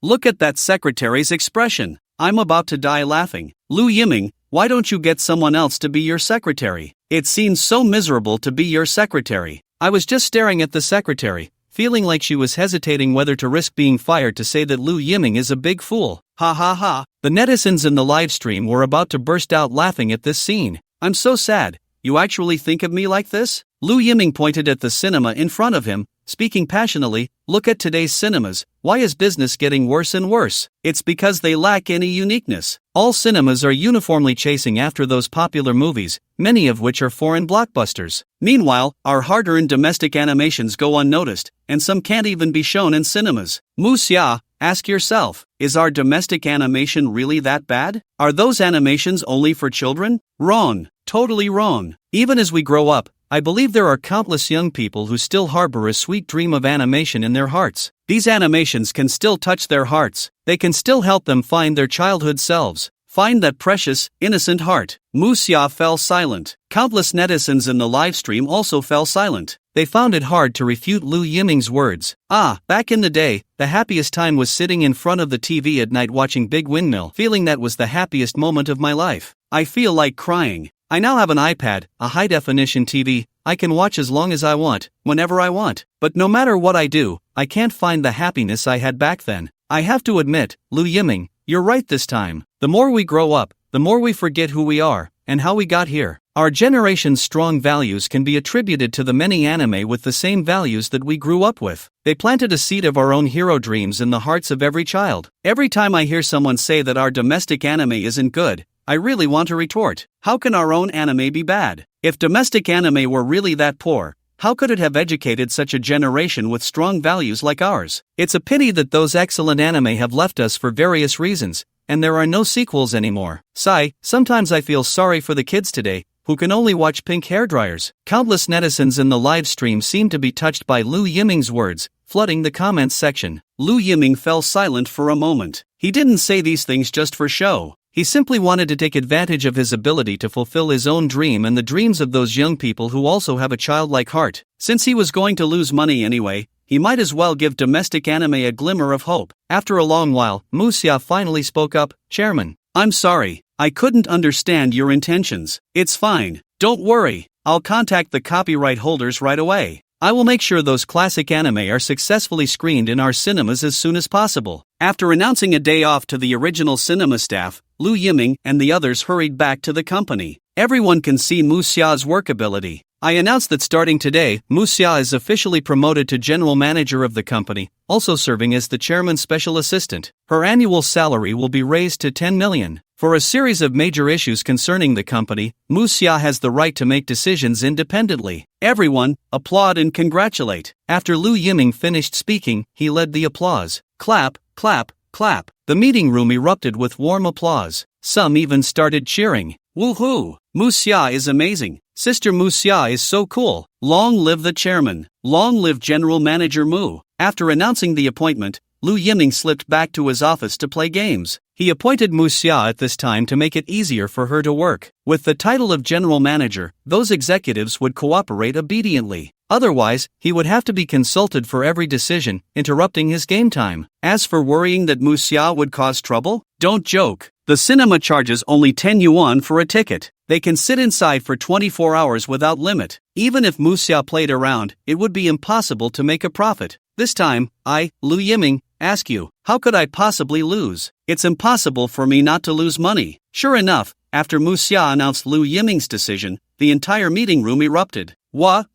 look at that secretary's expression. I'm about to die laughing. Lu Yiming, why don't you get someone else to be your secretary? It seems so miserable to be your secretary. I was just staring at the secretary, feeling like she was hesitating whether to risk being fired to say that Lu Yiming is a big fool. Ha ha ha. The netizens in the live stream were about to burst out laughing at this scene. I'm so sad. You actually think of me like this? Lu Yiming pointed at the cinema in front of him, speaking passionately. Look at today's cinemas. Why is business getting worse and worse? It's because they lack any uniqueness. All cinemas are uniformly chasing after those popular movies, many of which are foreign blockbusters. Meanwhile, our hard-earned domestic animations go unnoticed, and some can't even be shown in cinemas. Mu Xia, ask yourself, is our domestic animation really that bad? Are those animations only for children? Wrong. Totally wrong. Even as we grow up, I believe there are countless young people who still harbor a sweet dream of animation in their hearts. These animations can still touch their hearts. They can still help them find their childhood selves. Find that precious, innocent heart. Mu Xia fell silent. Countless netizens in the live stream also fell silent. They found it hard to refute Lu Yiming's words. Back in the day, the happiest time was sitting in front of the TV at night watching Big Windmill, feeling that was the happiest moment of my life. I feel like crying. I now have an iPad, a high-definition TV. I can watch as long as I want, whenever I want. But no matter what I do, I can't find the happiness I had back then. I have to admit, Lu Yiming, you're right this time. The more we grow up, the more we forget who we are, and how we got here. Our generation's strong values can be attributed to the many anime with the same values that we grew up with. They planted a seed of our own hero dreams in the hearts of every child. Every time I hear someone say that our domestic anime isn't good, I really want to retort, how can our own anime be bad? If domestic anime were really that poor, how could it have educated such a generation with strong values like ours? It's a pity that those excellent anime have left us for various reasons, and there are no sequels anymore. Sigh, sometimes I feel sorry for the kids today, who can only watch pink hairdryers. Countless netizens in the live stream seem to be touched by Liu Yiming's words, flooding the comments section. Liu Yiming fell silent for a moment. He didn't say these things just for show. He simply wanted to take advantage of his ability to fulfill his own dream and the dreams of those young people who also have a childlike heart. Since he was going to lose money anyway, he might as well give domestic anime a glimmer of hope. After a long while, Musia finally spoke up, "Chairman, I'm sorry, I couldn't understand your intentions. It's fine, don't worry, I'll contact the copyright holders right away. I will make sure those classic anime are successfully screened in our cinemas as soon as possible." After announcing a day off to the original cinema staff, Liu Yiming and the others hurried back to the company. Everyone can see Musia's work ability. I announced that starting today, Musia is officially promoted to general manager of the company, also serving as the chairman's special assistant. Her annual salary will be raised to 10 million. For a series of major issues concerning the company, Musia has the right to make decisions independently. Everyone, applaud and congratulate. After Liu Yiming finished speaking, he led the applause. Clap, clap, clap. The meeting room erupted with warm applause. Some even started cheering. Woohoo! Musia is amazing. Sister Musia is so cool. Long live the chairman. Long live General Manager Mu. After announcing the appointment, Liu Yiming slipped back to his office to play games. He appointed Musia at this time to make it easier for her to work. With the title of general manager, those executives would cooperate obediently. Otherwise, he would have to be consulted for every decision, interrupting his game time. As for worrying that Musia would cause trouble, don't joke. The cinema charges only 10 yuan for a ticket. They can sit inside for 24 hours without limit. Even if Musia played around, it would be impossible to make a profit. This time, I, Liu Yiming, ask you, how could I possibly lose? It's impossible for me not to lose money. Sure enough, after Musia announced Liu Yiming's decision, the entire meeting room erupted.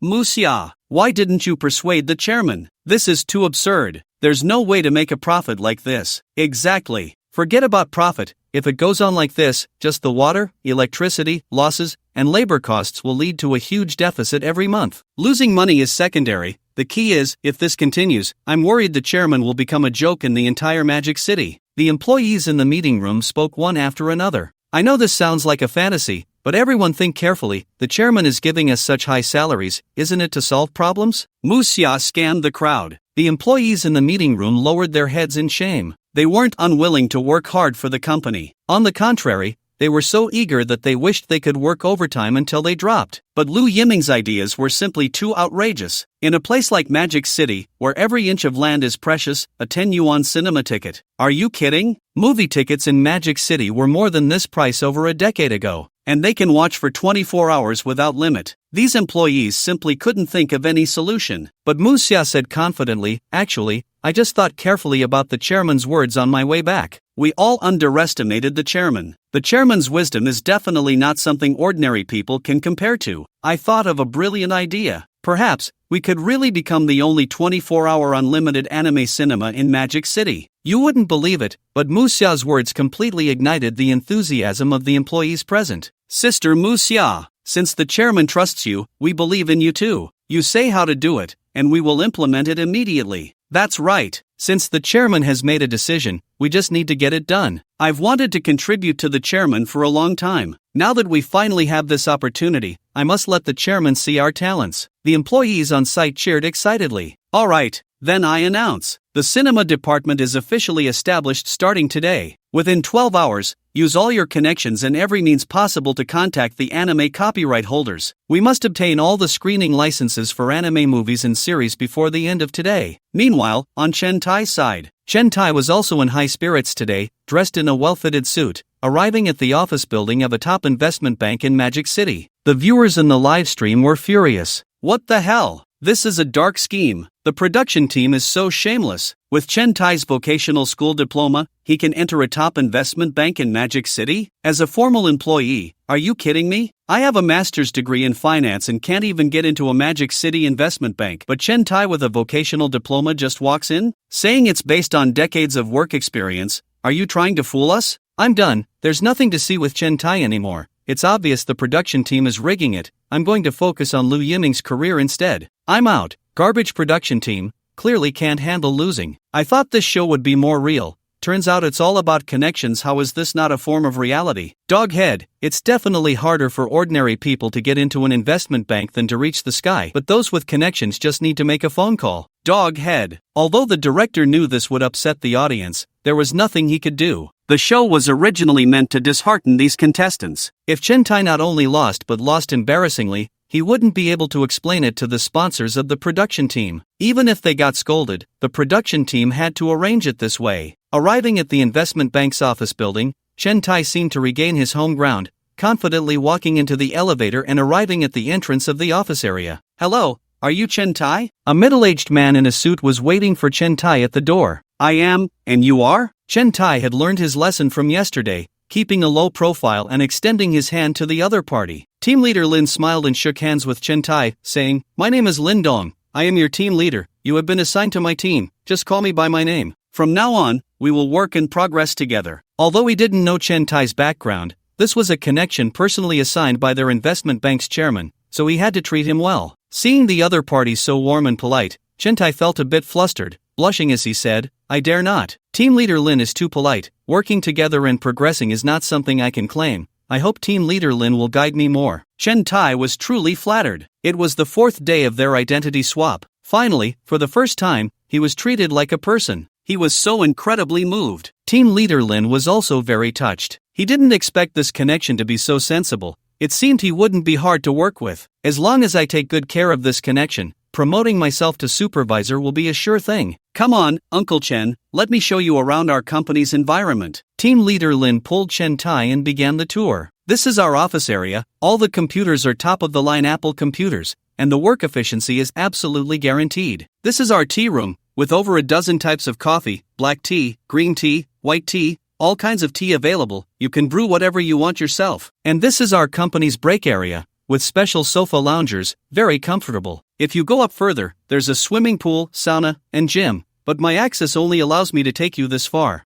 Musia, why didn't you persuade the chairman? This is too absurd. There's no way to make a profit like this. Exactly. Forget about profit. If it goes on like this, just the water, electricity, losses, and labor costs will lead to a huge deficit every month. Losing money is secondary. The key is, if this continues, I'm worried the chairman will become a joke in the entire Magic City. The employees in the meeting room spoke one after another. I know this sounds like a fantasy, but everyone think carefully. The chairman is giving us such high salaries, isn't it to solve problems? Musia scanned the crowd. The employees in the meeting room lowered their heads in shame. They weren't unwilling to work hard for the company. On the contrary, they were so eager that they wished they could work overtime until they dropped. But Liu Yiming's ideas were simply too outrageous. In a place like Magic City, where every inch of land is precious, a 10 yuan cinema ticket. Are you kidding? Movie tickets in Magic City were more than this price over a decade ago, and they can watch for 24 hours without limit. These employees simply couldn't think of any solution. But Musia said confidently, actually, I just thought carefully about the chairman's words on my way back. We all underestimated the chairman. The chairman's wisdom is definitely not something ordinary people can compare to. I thought of a brilliant idea. Perhaps, we could really become the only 24-hour unlimited anime cinema in Magic City. You wouldn't believe it, but Musia's words completely ignited the enthusiasm of the employees present. Sister Musia, since the chairman trusts you, we believe in you too. You say how to do it, and we will implement it immediately. That's right. Since the chairman has made a decision, we just need to get it done. I've wanted to contribute to the chairman for a long time. Now that we finally have this opportunity, I must let the chairman see our talents. The employees on site cheered excitedly. All right, then I announce. The cinema department is officially established starting today. Within 12 hours, use all your connections and every means possible to contact the anime copyright holders. We must obtain all the screening licenses for anime movies and series before the end of today. Meanwhile, on Chen Tai's side, Chen Tai was also in high spirits today, dressed in a well-fitted suit, arriving at the office building of a top investment bank in Magic City. The viewers in the live stream were furious. What the hell? This is a dark scheme. The production team is so shameless. With Chen Tai's vocational school diploma, he can enter a top investment bank in Magic City? As a formal employee, are you kidding me? I have a master's degree in finance and can't even get into a Magic City investment bank, but Chen Tai with a vocational diploma just walks in? Saying it's based on decades of work experience, are you trying to fool us? I'm done, there's nothing to see with Chen Tai anymore. It's obvious the production team is rigging it. I'm going to focus on Liu Yiming's career instead. I'm out. Garbage production team, clearly can't handle losing. I thought this show would be more real. Turns out it's all about connections. How is this not a form of reality? Doghead, it's definitely harder for ordinary people to get into an investment bank than to reach the sky, but those with connections just need to make a phone call. Doghead. Although the director knew this would upset the audience, there was nothing he could do. The show was originally meant to dishearten these contestants. If Chen Tai not only lost but lost embarrassingly, he wouldn't be able to explain it to the sponsors of the production team. Even if they got scolded, the production team had to arrange it this way. Arriving at the investment bank's office building, Chen Tai seemed to regain his home ground, confidently walking into the elevator and arriving at the entrance of the office area. Hello, are you Chen Tai? A middle-aged man in a suit was waiting for Chen Tai at the door. I am, and you are? Chen Tai had learned his lesson from yesterday, keeping a low profile and extending his hand to the other party. Team leader Lin smiled and shook hands with Chen Tai, saying, "My name is Lin Dong. I am your team leader. You have been assigned to my team. Just call me by my name. From now on, we will work and progress together." Although he didn't know Chen Tai's background, this was a connection personally assigned by their investment bank's chairman, so he had to treat him well. Seeing the other party so warm and polite, Chen Tai felt a bit flustered, blushing as he said, "I dare not. Team leader Lin is too polite. Working together and progressing is not something I can claim. I hope team leader Lin will guide me more." Chen Tai was truly flattered. It was the 4th day of their identity swap. Finally, for the first time, he was treated like a person. He was so incredibly moved. Team leader Lin was also very touched. He didn't expect this connection to be so sensible. It seemed he wouldn't be hard to work with. As long as I take good care of this connection, promoting myself to supervisor will be a sure thing. Come on, Uncle Chen, let me show you around our company's environment. Team leader Lin pulled Chen Tai and began the tour. This is our office area. All the computers are top-of-the-line Apple computers, and the work efficiency is absolutely guaranteed. This is our tea room, with over a dozen types of coffee, black tea, green tea, white tea, all kinds of tea available. You can brew whatever you want yourself. And this is our company's break area, with special sofa loungers, very comfortable. If you go up further, there's a swimming pool, sauna, and gym, but my access only allows me to take you this far.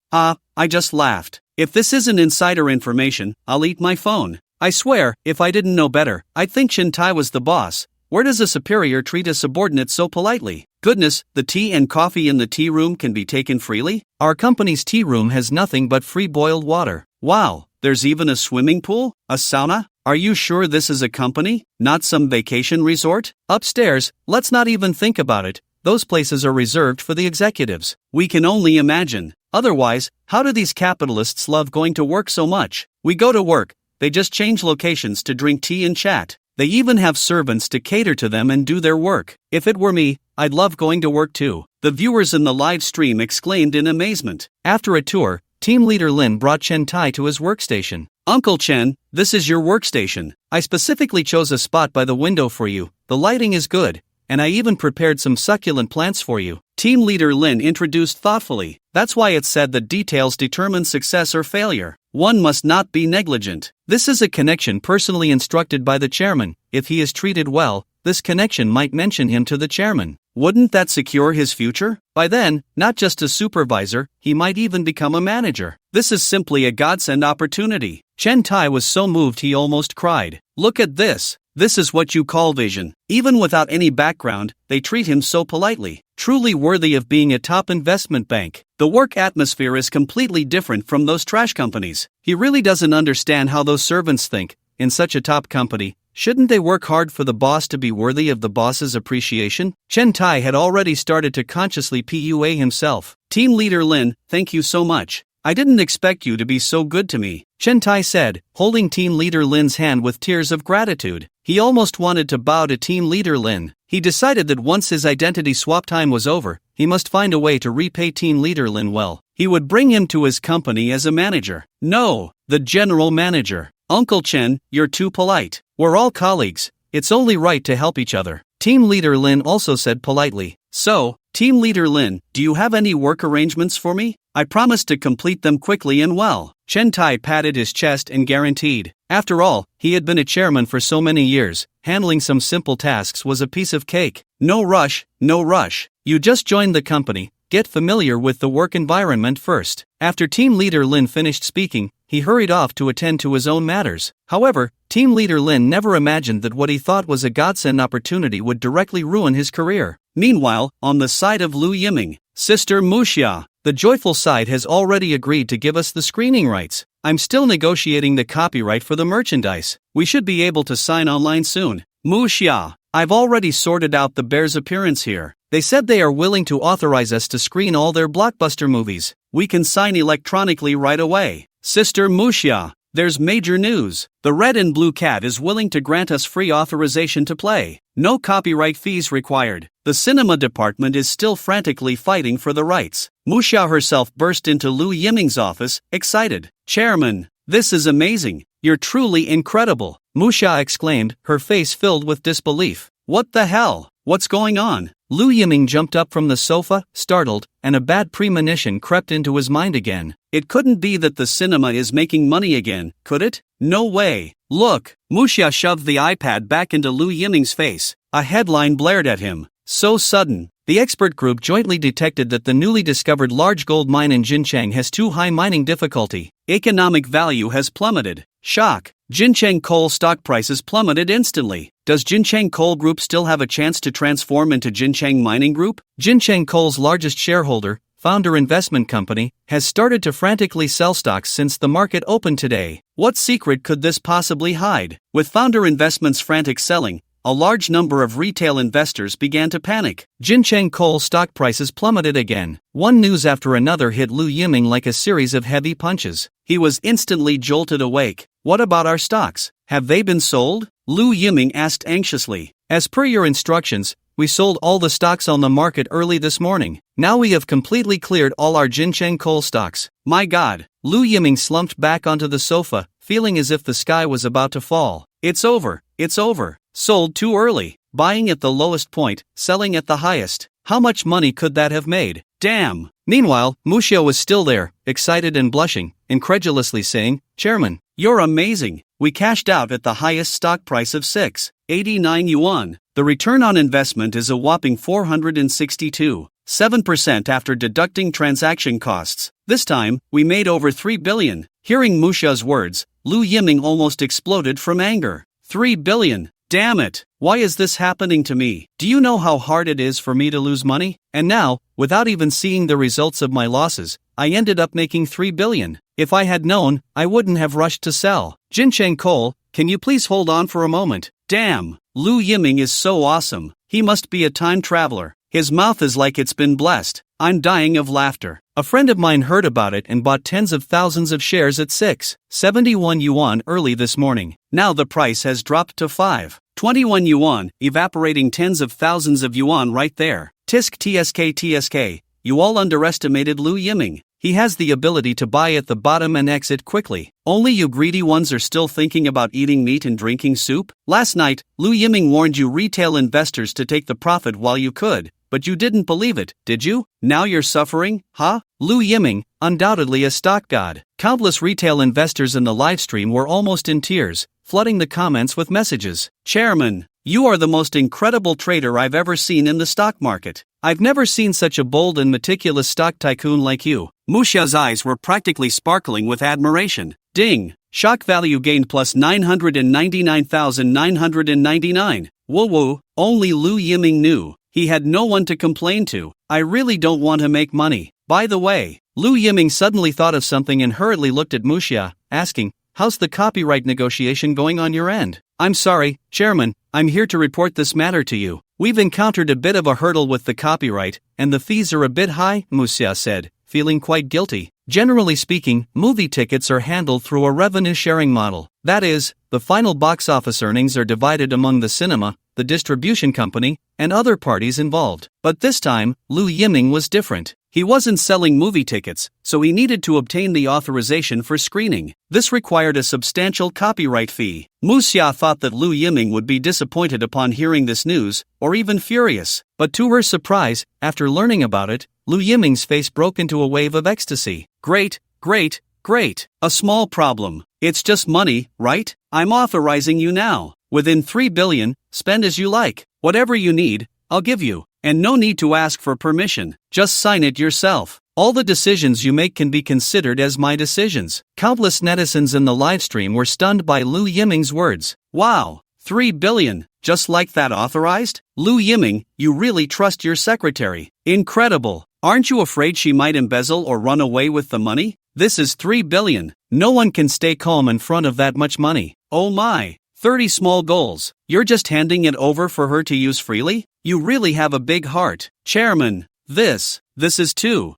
I just laughed. If this isn't insider information, I'll eat my phone. I swear, if I didn't know better, I'd think Chen Tai was the boss. Where does a superior treat a subordinate so politely? Goodness, the tea and coffee in the tea room can be taken freely? Our company's tea room has nothing but free boiled water. Wow, there's even a swimming pool? A sauna? Are you sure this is a company, not some vacation resort? Upstairs, let's not even think about it. Those places are reserved for the executives. We can only imagine. Otherwise, how do these capitalists love going to work so much? We go to work, they just change locations to drink tea and chat. They even have servants to cater to them and do their work. If it were me, I'd love going to work too. The viewers in the live stream exclaimed in amazement. After a tour, team leader Lin brought Chen Tai to his workstation. Uncle Chen, this is your workstation. I specifically chose a spot by the window for you. The lighting is good, and I even prepared some succulent plants for you. Team leader Lin introduced thoughtfully. That's why it's said that details determine success or failure. One must not be negligent. This is a connection personally instructed by the chairman. If he is treated well, this connection might mention him to the chairman. Wouldn't that secure his future? By then, not just a supervisor, he might even become a manager. This is simply a godsend opportunity. Chen Tai was so moved he almost cried. Look at this. This is what you call vision. Even without any background, they treat him so politely. Truly worthy of being a top investment bank. The work atmosphere is completely different from those trash companies. He really doesn't understand how those servants think. In such a top company, shouldn't they work hard for the boss to be worthy of the boss's appreciation? Chen Tai had already started to consciously PUA himself. Team leader Lin, thank you so much. I didn't expect you to be so good to me, Chen Tai said, holding team leader Lin's hand with tears of gratitude. He almost wanted to bow to team leader Lin. He decided that once his identity swap time was over, he must find a way to repay team leader Lin well. He would bring him to his company as a manager. No, the general manager. Uncle Chen, you're too polite. We're all colleagues. It's only right to help each other. Team leader Lin also said politely. So, Team Leader Lin, do you have any work arrangements for me? I promise to complete them quickly and well. Chen Tai patted his chest and guaranteed. After all, he had been a chairman for so many years, handling some simple tasks was a piece of cake. No rush, no rush. You just joined the company, get familiar with the work environment first. After Team Leader Lin finished speaking, he hurried off to attend to his own matters. However, Team Leader Lin never imagined that what he thought was a godsend opportunity would directly ruin his career. Meanwhile, on the side of Lu Yiming, Sister Muxia, the joyful side has already agreed to give us the screening rights. I'm still negotiating the copyright for the merchandise. We should be able to sign online soon. Muxia, I've already sorted out the bear's appearance here. They said they are willing to authorize us to screen all their blockbuster movies. We can sign electronically right away. Sister Muxia, there's major news. The Red and Blue Cat is willing to grant us free authorization to play. No copyright fees required. The cinema department is still frantically fighting for the rights. Muxia herself burst into Lu Yiming's office, excited. Chairman, this is amazing. You're truly incredible. Muxia exclaimed, her face filled with disbelief. What the hell? What's going on? Lu Yiming jumped up from the sofa, startled, and a bad premonition crept into his mind again. It couldn't be that the cinema is making money again, could it? No way. Look, Muxia shoved the iPad back into Lu Yiming's face. A headline blared at him. So sudden. The expert group jointly detected that the newly discovered large gold mine in Jinchang has too high mining difficulty. Economic value has plummeted. Shock. Jinchang Coal stock prices plummeted instantly. Does Jinchang Coal Group still have a chance to transform into Jinchang Mining Group? Jinchang Coal's largest shareholder, Founder Investment Company, has started to frantically sell stocks since the market opened today. What secret could this possibly hide? With Founder Investment's frantic selling, a large number of retail investors began to panic. Jinchang Coal stock prices plummeted again. One news after another hit Lu Yiming like a series of heavy punches. He was instantly jolted awake. What about our stocks? Have they been sold? Lu Yiming asked anxiously. As per your instructions, we sold all the stocks on the market early this morning. Now we have completely cleared all our Jinchang Coal stocks. My God. Lu Yiming slumped back onto the sofa, feeling as if the sky was about to fall. It's over. It's over. Sold too early. Buying at the lowest point, selling at the highest. How much money could that have made? Damn. Meanwhile, Muxia was still there, excited and blushing, incredulously saying, Chairman, you're amazing. We cashed out at the highest stock price of 6.89 yuan. The return on investment is a whopping 462.7% after deducting transaction costs. This time, we made over 3 billion. Hearing Muxia's words, Lu Yiming almost exploded from anger. 3 billion. Damn it! Why is this happening to me? Do you know how hard it is for me to lose money? And now, without even seeing the results of my losses, I ended up making 3 billion. If I had known, I wouldn't have rushed to sell. Jinchang Coal, can you please hold on for a moment? Damn! Lu Yiming is so awesome. He must be a time traveler. His mouth is like it's been blessed. I'm dying of laughter. A friend of mine heard about it and bought tens of thousands of shares at 6.71 yuan early this morning. Now the price has dropped to 5.21 yuan, evaporating tens of thousands of yuan right there. Tisk tsk. You all underestimated Lu Yiming. He has the ability to buy at the bottom and exit quickly. Only you greedy ones are still thinking about eating meat and drinking soup? Last night, Lu Yiming warned you retail investors to take the profit while you could. But you didn't believe it, did you? Now you're suffering, huh? Lu Yiming, undoubtedly a stock god. Countless retail investors in the livestream were almost in tears, flooding the comments with messages. Chairman, you are the most incredible trader I've ever seen in the stock market. I've never seen such a bold and meticulous stock tycoon like you. Muxia's eyes were practically sparkling with admiration. Ding! Shock value gained plus 999,999. Whoa whoa, only Lu Yiming knew. He had no one to complain to. I really don't want to make money. By the way, Lu Yiming suddenly thought of something and hurriedly looked at Muxia, asking, how's the copyright negotiation going on your end? I'm sorry, Chairman, I'm here to report this matter to you. We've encountered a bit of a hurdle with the copyright, and the fees are a bit high, Muxia said, feeling quite guilty. Generally speaking, movie tickets are handled through a revenue-sharing model. That is, the final box office earnings are divided among the cinema, the distribution company, and other parties involved. But this time, Lu Yiming was different. He wasn't selling movie tickets, so he needed to obtain the authorization for screening. This required a substantial copyright fee. Mu Xia thought that Lu Yiming would be disappointed upon hearing this news, or even furious. But to her surprise, after learning about it, Lu Yiming's face broke into a wave of ecstasy. Great, great, great. A small problem. It's just money, right? I'm authorizing you now. Within 3 billion, spend as you like. Whatever you need, I'll give you. And no need to ask for permission. Just sign it yourself. All the decisions you make can be considered as my decisions. Countless netizens in the livestream were stunned by Lu Yiming's words. Wow, 3 billion, just like that authorized? Lu Yiming, you really trust your secretary. Incredible. Aren't you afraid she might embezzle or run away with the money? This is 3 billion. No one can stay calm in front of that much money. Oh my, 30 small goals. You're just handing it over for her to use freely? You really have a big heart. Chairman, this is too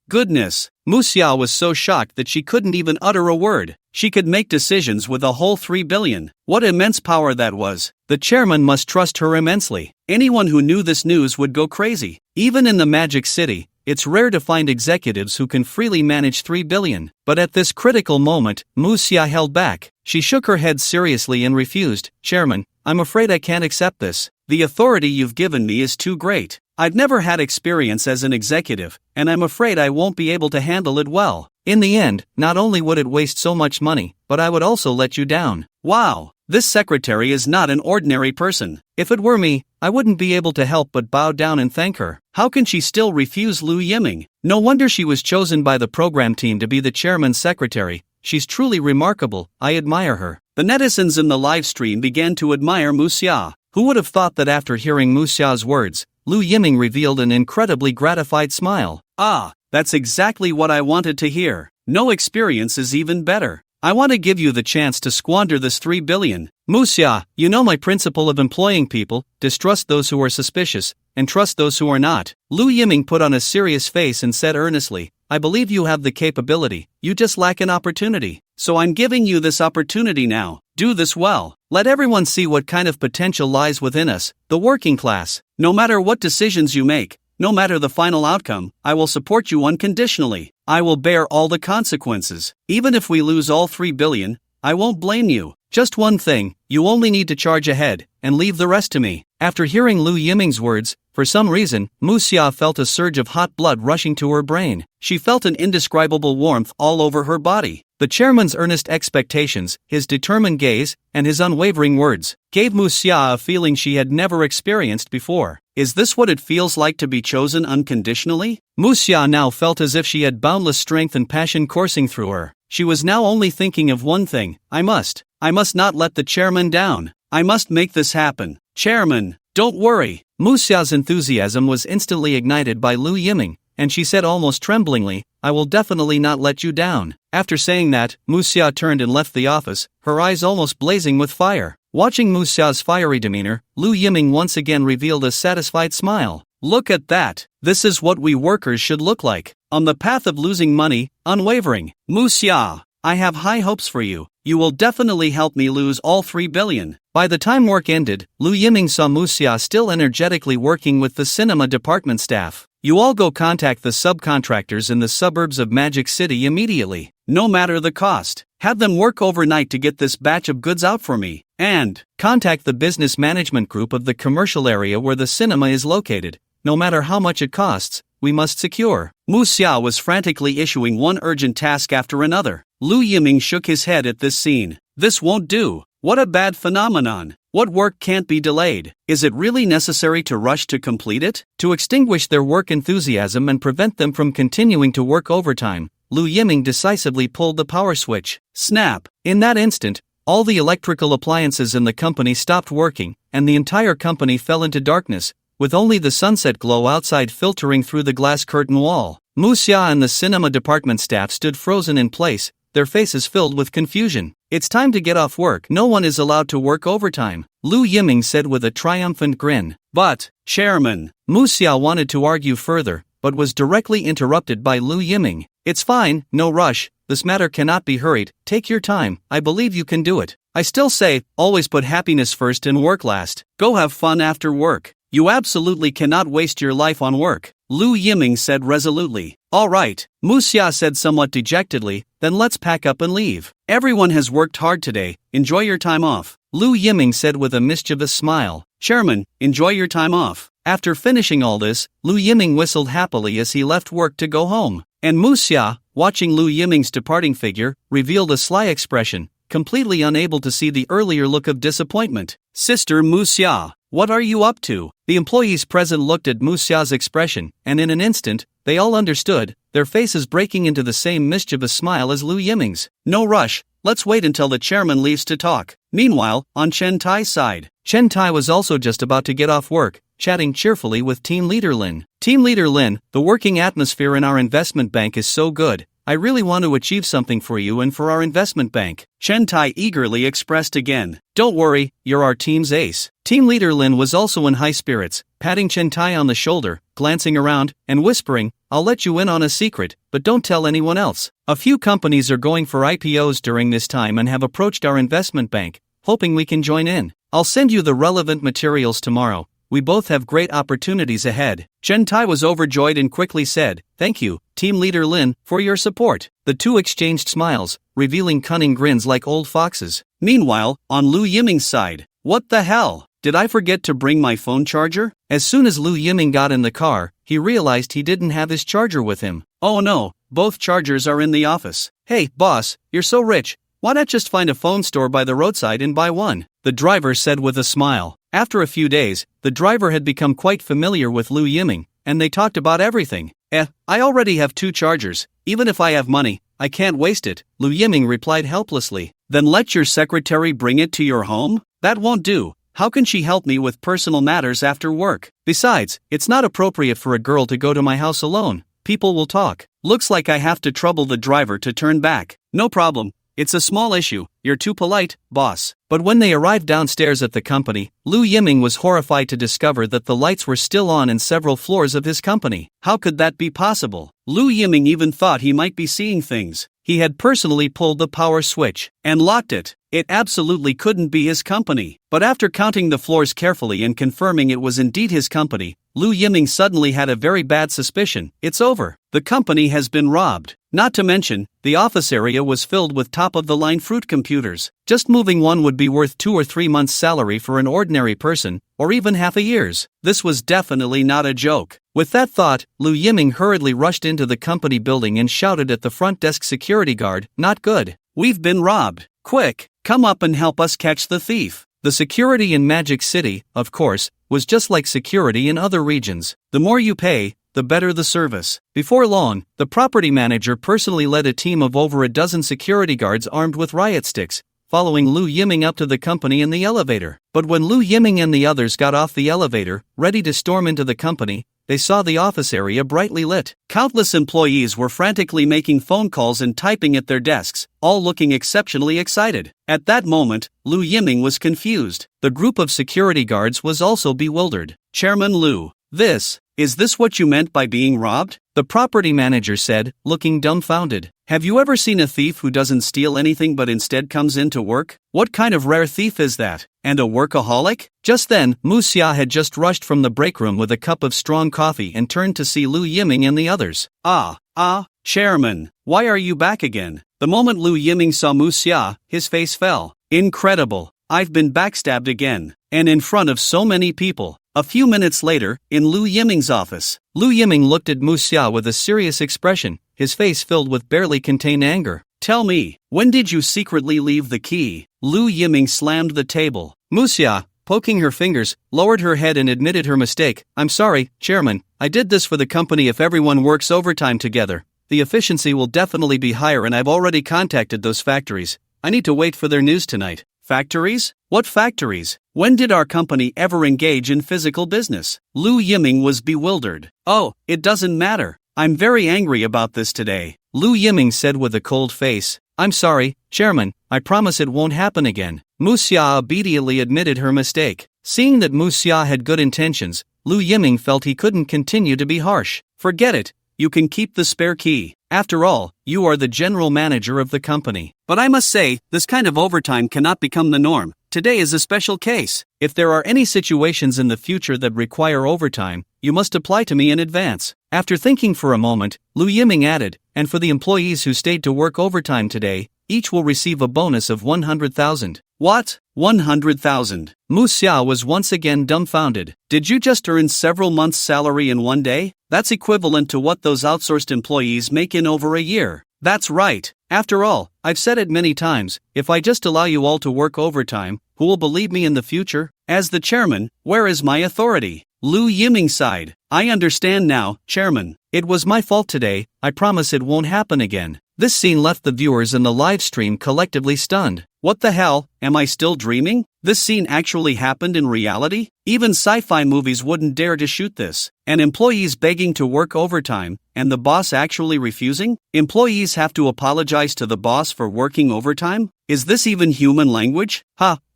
goodness. Mu Xia was so shocked that she couldn't even utter a word. She could make decisions with a whole 3 billion. What immense power that was. The chairman must trust her immensely. Anyone who knew this news would go crazy. Even in the Magic City, it's rare to find executives who can freely manage 3 billion. But at this critical moment, Mu Xia held back. She shook her head seriously and refused. Chairman, I'm afraid I can't accept this. The authority you've given me is too great. I've never had experience as an executive, and I'm afraid I won't be able to handle it well. In the end, not only would it waste so much money, but I would also let you down. Wow, this secretary is not an ordinary person. If it were me, I wouldn't be able to help but bow down and thank her. How can she still refuse Lu Yiming? No wonder she was chosen by the program team to be the chairman's secretary. She's truly remarkable. I admire her. The netizens in the live stream began to admire Mu Xia. Who would have thought that after hearing Mu Xia's words, Lu Yiming revealed an incredibly gratified smile. Ah, that's exactly what I wanted to hear. No experience is even better. I want to give you the chance to squander this 3 billion. Mu Xia, you know my principle of employing people: distrust those who are suspicious, and trust those who are not. Lu Yiming put on a serious face and said earnestly, I believe you have the capability, you just lack an opportunity. So I'm giving you this opportunity now. Do this well. Let everyone see what kind of potential lies within us, the working class. No matter what decisions you make, no matter the final outcome, I will support you unconditionally. I will bear all the consequences. Even if we lose all 3 billion, I won't blame you. Just one thing, you only need to charge ahead, and leave the rest to me. After hearing Lu Yiming's words, for some reason, Mu Xia felt a surge of hot blood rushing to her brain. She felt an indescribable warmth all over her body. The chairman's earnest expectations, his determined gaze, and his unwavering words, gave Mu Xia a feeling she had never experienced before. Is this what it feels like to be chosen unconditionally? Mu Xia now felt as if she had boundless strength and passion coursing through her. She was now only thinking of one thing: I must not let the chairman down. I must make this happen. Chairman, don't worry. Mu Xia's enthusiasm was instantly ignited by Lu Yiming, and she said almost tremblingly, I will definitely not let you down. After saying that, Mu Xia turned and left the office, her eyes almost blazing with fire. Watching Mu Xia's fiery demeanor, Lu Yiming once again revealed a satisfied smile. Look at that. This is what we workers should look like. On the path of losing money, unwavering. Mu Xia, I have high hopes for you. You will definitely help me lose all 3 billion. By the time work ended, Lu Yiming saw Mu Xia still energetically working with the cinema department staff. You all go contact the subcontractors in the suburbs of Magic City immediately. No matter the cost. Have them work overnight to get this batch of goods out for me. And contact the business management group of the commercial area where the cinema is located. No matter how much it costs, we must secure. Mu Xia was frantically issuing one urgent task after another. Lu Yiming shook his head at this scene. This won't do. What a bad phenomenon. What work can't be delayed? Is it really necessary to rush to complete it? To extinguish their work enthusiasm and prevent them from continuing to work overtime, Lu Yiming decisively pulled the power switch. Snap! In that instant, all the electrical appliances in the company stopped working, and the entire company fell into darkness, with only the sunset glow outside filtering through the glass curtain wall. Mu Xia and the cinema department staff stood frozen in place, their faces filled with confusion. It's time to get off work. No one is allowed to work overtime, Lu Yiming said with a triumphant grin. But, Chairman, Mu Xia wanted to argue further, but was directly interrupted by Lu Yiming. It's fine, no rush, this matter cannot be hurried, take your time, I believe you can do it. I still say, always put happiness first and work last. Go have fun after work. You absolutely cannot waste your life on work, Lu Yiming said resolutely. All right, Mu Xia said somewhat dejectedly, then let's pack up and leave. Everyone has worked hard today, enjoy your time off, Lu Yiming said with a mischievous smile. Chairman, enjoy your time off. After finishing all this, Lu Yiming whistled happily as he left work to go home. And Mu Xia, watching Lu Yiming's departing figure, revealed a sly expression, completely unable to see the earlier look of disappointment. Sister Mu Xia, what are you up to? The employees present looked at Mu Xia's expression, and in an instant, they all understood, their faces breaking into the same mischievous smile as Lu Yiming's. No rush, let's wait until the chairman leaves to talk. Meanwhile, on Chen Tai's side, Chen Tai was also just about to get off work, chatting cheerfully with Team Leader Lin. Team Leader Lin, the working atmosphere in our investment bank is so good. I really want to achieve something for you and for our investment bank, Chen Tai eagerly expressed again. Don't worry, you're our team's ace. Team Leader Lin was also in high spirits, patting Chen Tai on the shoulder, glancing around, and whispering, I'll let you in on a secret, but don't tell anyone else. A few companies are going for IPOs during this time and have approached our investment bank, hoping we can join in. I'll send you the relevant materials tomorrow. We both have great opportunities ahead. Chen Tai was overjoyed and quickly said, Thank you, Team Leader Lin, for your support. The two exchanged smiles, revealing cunning grins like old foxes. Meanwhile, on Lu Yiming's side, what the hell? Did I forget to bring my phone charger? As soon as Lu Yiming got in the car, he realized he didn't have his charger with him. Oh no, both chargers are in the office. Hey, boss, you're so rich. Why not just find a phone store by the roadside and buy one? The driver said with a smile. After a few days, the driver had become quite familiar with Lu Yiming, and they talked about everything. I already have 2 chargers. Even if I have money, I can't waste it, Lu Yiming replied helplessly. Then let your secretary bring it to your home? That won't do. How can she help me with personal matters after work? Besides, it's not appropriate for a girl to go to my house alone. People will talk. Looks like I have to trouble the driver to turn back. No problem. It's a small issue. You're too polite, boss. But when they arrived downstairs at the company, Lu Yiming was horrified to discover that the lights were still on in several floors of his company. How could that be possible? Lu Yiming even thought he might be seeing things. He had personally pulled the power switch and locked it. It absolutely couldn't be his company. But after counting the floors carefully and confirming it was indeed his company, Lu Yiming suddenly had a very bad suspicion. It's over. The company has been robbed. Not to mention, the office area was filled with top-of-the-line fruit computers. Just moving one would be worth 2 or 3 months' salary for an ordinary person, or even half a year's. This was definitely not a joke. With that thought, Lu Yiming hurriedly rushed into the company building and shouted at the front desk security guard, "Not good. We've been robbed. Quick, come up and help us catch the thief." The security in Magic City, of course, was just like security in other regions. The more you pay, the better the service. Before long, the property manager personally led a team of over a dozen security guards armed with riot sticks, following Lu Yiming up to the company in the elevator. But when Lu Yiming and the others got off the elevator, ready to storm into the company, they saw the office area brightly lit. Countless employees were frantically making phone calls and typing at their desks, all looking exceptionally excited. At that moment, Lu Yiming was confused. The group of security guards was also bewildered. Chairman Lu, is this what you meant by being robbed? The property manager said, looking dumbfounded. Have you ever seen a thief who doesn't steal anything but instead comes in to work? What kind of rare thief is that? And a workaholic? Just then, Mu Xia had just rushed from the break room with a cup of strong coffee and turned to see Lu Yiming and the others. Chairman, why are you back again? The moment Lu Yiming saw Mu Xia, his face fell. Incredible. I've been backstabbed again. And in front of so many people. A few minutes later, in Lu Yiming's office, Lu Yiming looked at Mu Xia with a serious expression, his face filled with barely contained anger. Tell me, when did you secretly leave the key? Lu Yiming slammed the table. Mu Xia, poking her fingers, lowered her head and admitted her mistake. I'm sorry, Chairman, I did this for the company. If everyone works overtime together, the efficiency will definitely be higher, and I've already contacted those factories. I need to wait for their news tonight. Factories? What factories? When did our company ever engage in physical business? Lu Yiming was bewildered. Oh, it doesn't matter. I'm very angry about this today, Lu Yiming said with a cold face. I'm sorry, Chairman, I promise it won't happen again. Mu Xia obediently admitted her mistake. Seeing that Mu Xia had good intentions, Lu Yiming felt he couldn't continue to be harsh. Forget it. You can keep the spare key. After all, you are the general manager of the company. But I must say, this kind of overtime cannot become the norm. today is a special case. If there are any situations in the future that require overtime, you must apply to me in advance. After thinking for a moment, Lu Yiming added, and for the employees who stayed to work overtime today, each will receive a bonus of 100,000. What? 100,000? Mu Xia was once again dumbfounded. Did you just earn several months' salary in one day? That's equivalent to what those outsourced employees make in over a year. That's right. After all, I've said it many times, if I just allow you all to work overtime, who will believe me in the future? As the chairman, where is my authority? Lu Yiming sighed. I understand now, Chairman. It was my fault today, I promise it won't happen again. This scene left the viewers in the live stream collectively stunned. What the hell, am I still dreaming? This scene actually happened in reality? Even sci-fi movies wouldn't dare to shoot this. And employees begging to work overtime, and the boss actually refusing? Employees have to apologize to the boss for working overtime? Is this even human language?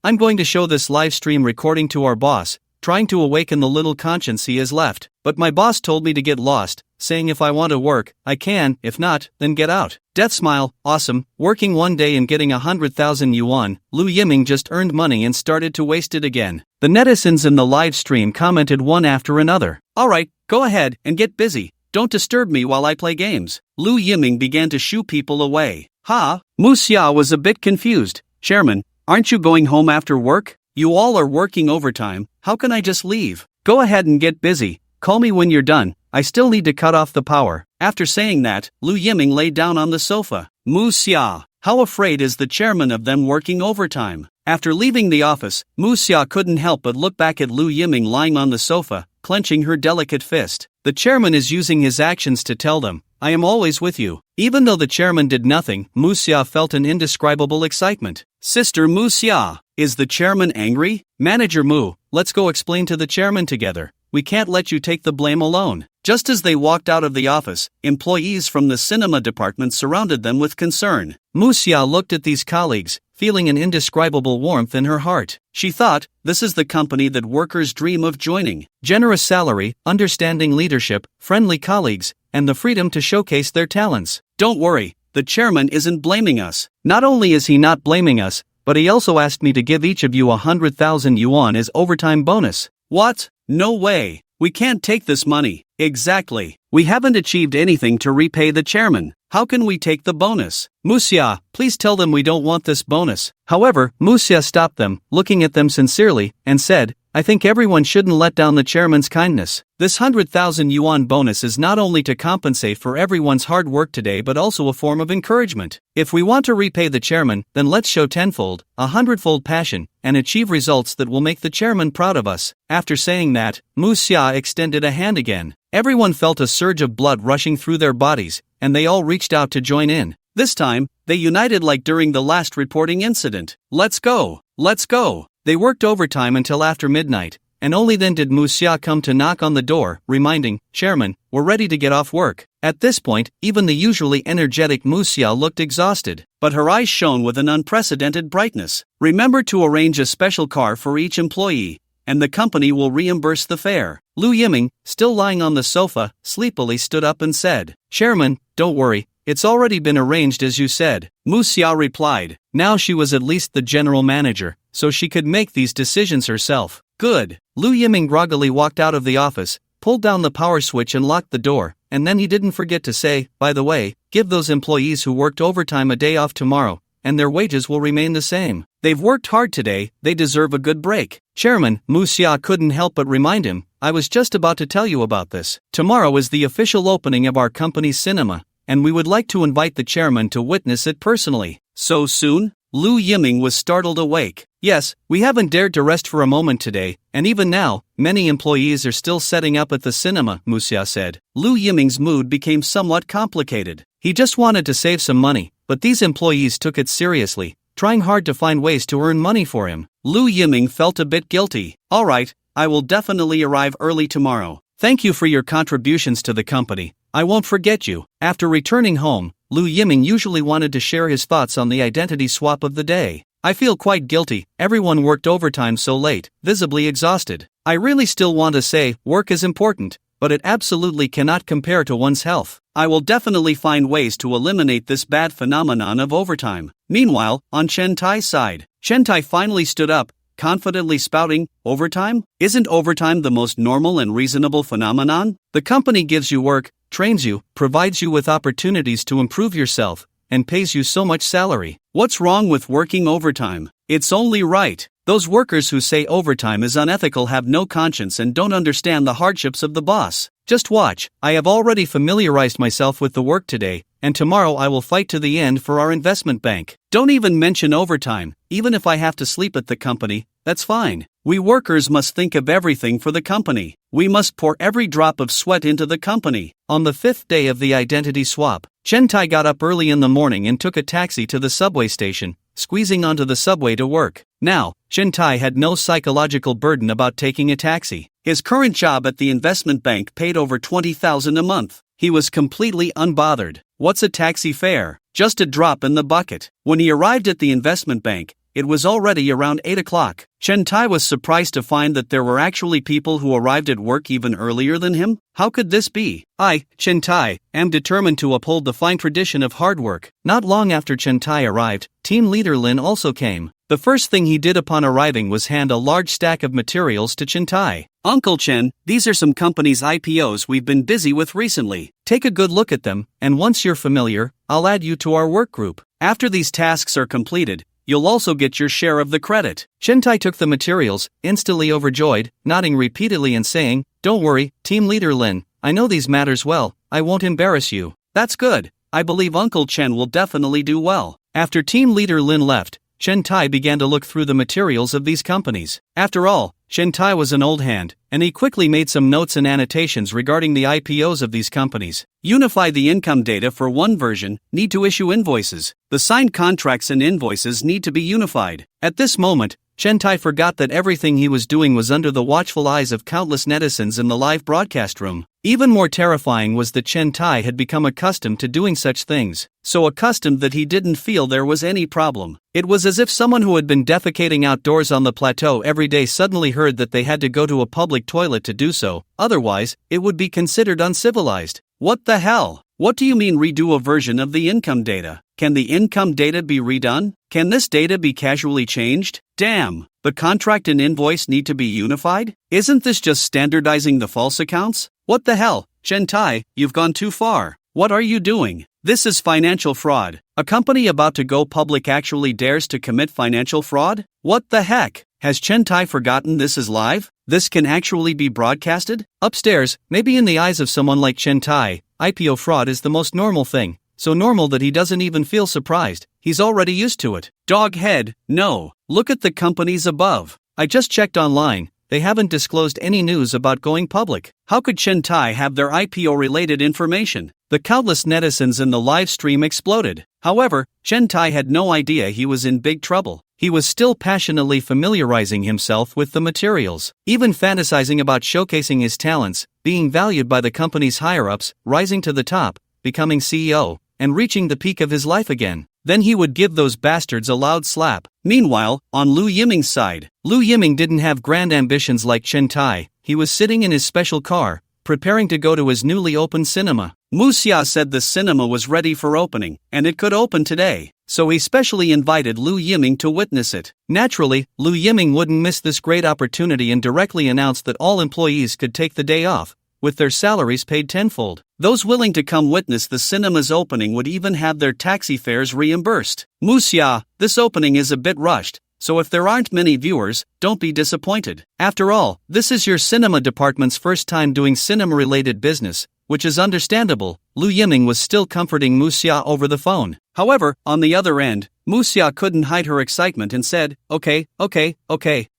I'm going to show this live stream recording to our boss, trying to awaken the little conscience he has left. But my boss told me to get lost, saying if I want to work, I can, if not, then get out. Death smile, awesome, working one day and getting 100,000 yuan, Lu Yiming just earned money and started to waste it again. The netizens in the live stream commented one after another. Alright, go ahead and get busy, don't disturb me while I play games. Lu Yiming began to shoo people away. Mu Xia was a bit confused. Chairman, aren't you going home after work? You all are working overtime, how can I just leave? Go ahead and get busy, call me when you're done, I still need to cut off the power. After saying that, Lu Yiming lay down on the sofa. Mu Xia, how afraid is the chairman of them working overtime? After leaving the office, Mu Xia couldn't help but look back at Lu Yiming lying on the sofa, clenching her delicate fist. The chairman is using his actions to tell them, I am always with you. Even though the chairman did nothing, Mu Xia felt an indescribable excitement. Sister Mu Xia, is the chairman angry? Manager Mu, let's go explain to the chairman together. We can't let you take the blame alone. Just as they walked out of the office, employees from the cinema department surrounded them with concern. Mu Xia looked at these colleagues, feeling an indescribable warmth in her heart. She thought, this is the company that workers dream of joining. Generous salary, understanding leadership, friendly colleagues, and the freedom to showcase their talents. Don't worry, the chairman isn't blaming us. Not only is he not blaming us, but he also asked me to give each of you 100,000 yuan as overtime bonus. What? No way. We can't take this money. Exactly. We haven't achieved anything to repay the chairman. How can we take the bonus? Mu Xia, please tell them we don't want this bonus. However, Mu Xia stopped them, looking at them sincerely, and said, I think everyone shouldn't let down the chairman's kindness. This 100,000 yuan bonus is not only to compensate for everyone's hard work today but also a form of encouragement. If we want to repay the chairman, then let's show tenfold, 100-fold passion, and achieve results that will make the chairman proud of us. After saying that, Mu Xia extended a hand again. Everyone felt a surge of blood rushing through their bodies, and they all reached out to join in. This time, they united like during the last reporting incident. Let's go! Let's go! They worked overtime until after midnight, and only then did Mu Xia come to knock on the door, reminding, Chairman, we're ready to get off work. At this point, even the usually energetic Mu Xia looked exhausted, but her eyes shone with an unprecedented brightness. Remember to arrange a special car for each employee, and the company will reimburse the fare. Lu Yiming, still lying on the sofa, sleepily stood up and said, Chairman, don't worry, it's already been arranged as you said. Mu Xia replied. Now she was at least the general manager, so she could make these decisions herself. Good. Lu Yiming groggily walked out of the office, pulled down the power switch and locked the door, and then he didn't forget to say, by the way, give those employees who worked overtime a day off tomorrow, and their wages will remain the same. They've worked hard today, they deserve a good break. Chairman, Mu Xia couldn't help but remind him, I was just about to tell you about this. Tomorrow is the official opening of our company's cinema, and we would like to invite the chairman to witness it personally. So soon? Lu Yiming was startled awake. Yes, we haven't dared to rest for a moment today, and even now, many employees are still setting up at the cinema, Mu Xia said. Lu Yiming's mood became somewhat complicated. He just wanted to save some money, but these employees took it seriously, trying hard to find ways to earn money for him. Lu Yiming felt a bit guilty. Alright, I will definitely arrive early tomorrow. Thank you for your contributions to the company. I won't forget you. After returning home, Lu Yiming usually wanted to share his thoughts on the identity swap of the day. I feel quite guilty, everyone worked overtime so late, visibly exhausted. I really still want to say, work is important, but it absolutely cannot compare to one's health. I will definitely find ways to eliminate this bad phenomenon of overtime. Meanwhile, on Chen Tai's side, Chen Tai finally stood up, confidently spouting, "Overtime? Isn't overtime the most normal and reasonable phenomenon? The company gives you work, trains you, provides you with opportunities to improve yourself, and pays you so much salary. What's wrong with working overtime? It's only right." Those workers who say overtime is unethical have no conscience and don't understand the hardships of the boss. Just watch, I have already familiarized myself with the work today, and tomorrow I will fight to the end for our investment bank. Don't even mention overtime, even if I have to sleep at the company, that's fine. We workers must think of everything for the company. We must pour every drop of sweat into the company. On the 5th day of the identity swap, Chen Tai got up early in the morning and took a taxi to the subway station, squeezing onto the subway to work. Now, Chen Tai had no psychological burden about taking a taxi. His current job at the investment bank paid over $20,000 a month. He was completely unbothered. What's a taxi fare? Just a drop in the bucket. When he arrived at the investment bank, it was already around 8 o'clock. Chen Tai was surprised to find that there were actually people who arrived at work even earlier than him. How could this be? I, Chen Tai, am determined to uphold the fine tradition of hard work. Not long after Chen Tai arrived, team leader Lin also came. The first thing he did upon arriving was hand a large stack of materials to Chen Tai. "Uncle Chen, these are some companies' IPOs we've been busy with recently. Take a good look at them, and once you're familiar, I'll add you to our work group. After these tasks are completed, you'll also get your share of the credit." Chen Tai took the materials, instantly overjoyed, nodding repeatedly and saying, "Don't worry, team leader Lin, I know these matters well, I won't embarrass you." "That's good. I believe Uncle Chen will definitely do well." After team leader Lin left, Chen Tai began to look through the materials of these companies. After all, Chen Tai was an old hand, and he quickly made some notes and annotations regarding the IPOs of these companies. Unify the income data for one version, need to issue invoices. The signed contracts and invoices need to be unified. At this moment, Chen Tai forgot that everything he was doing was under the watchful eyes of countless netizens in the live broadcast room. Even more terrifying was that Chen Tai had become accustomed to doing such things, so accustomed that he didn't feel there was any problem. It was as if someone who had been defecating outdoors on the plateau every day suddenly heard that they had to go to a public toilet to do so, otherwise, it would be considered uncivilized. What the hell? What do you mean redo a version of the income data? Can the income data be redone? Can this data be casually changed? Damn! The contract and invoice need to be unified? Isn't this just standardizing the false accounts? What the hell, Chen Tai, you've gone too far. What are you doing? This is financial fraud. A company about to go public actually dares to commit financial fraud? What the heck? Has Chen Tai forgotten this is live? This can actually be broadcasted? Upstairs, maybe in the eyes of someone like Chen Tai, IPO fraud is the most normal thing. So normal that he doesn't even feel surprised, he's already used to it. Dog head, no. Look at the companies above. I just checked online, they haven't disclosed any news about going public. How could Chen Tai have their IPO-related information? The countless netizens in the live stream exploded. However, Chen Tai had no idea he was in big trouble. He was still passionately familiarizing himself with the materials, even fantasizing about showcasing his talents, being valued by the company's higher-ups, rising to the top, becoming CEO, and reaching the peak of his life again. Then he would give those bastards a loud slap. Meanwhile, on Lu Yiming's side, Lu Yiming didn't have grand ambitions like Chen Tai. He was sitting in his special car, preparing to go to his newly opened cinema. Mu Xia said the cinema was ready for opening, and it could open today, so he specially invited Lu Yiming to witness it. Naturally, Lu Yiming wouldn't miss this great opportunity and directly announced that all employees could take the day off, with their salaries paid tenfold. Those willing to come witness the cinema's opening would even have their taxi fares reimbursed. Mu Xia, this opening is a bit rushed, so if there aren't many viewers, don't be disappointed. After all, this is your cinema department's first time doing cinema-related business, which is understandable. Lu Yiming was still comforting Mu Xia over the phone. However, on the other end, Mu Xia couldn't hide her excitement and said, Okay,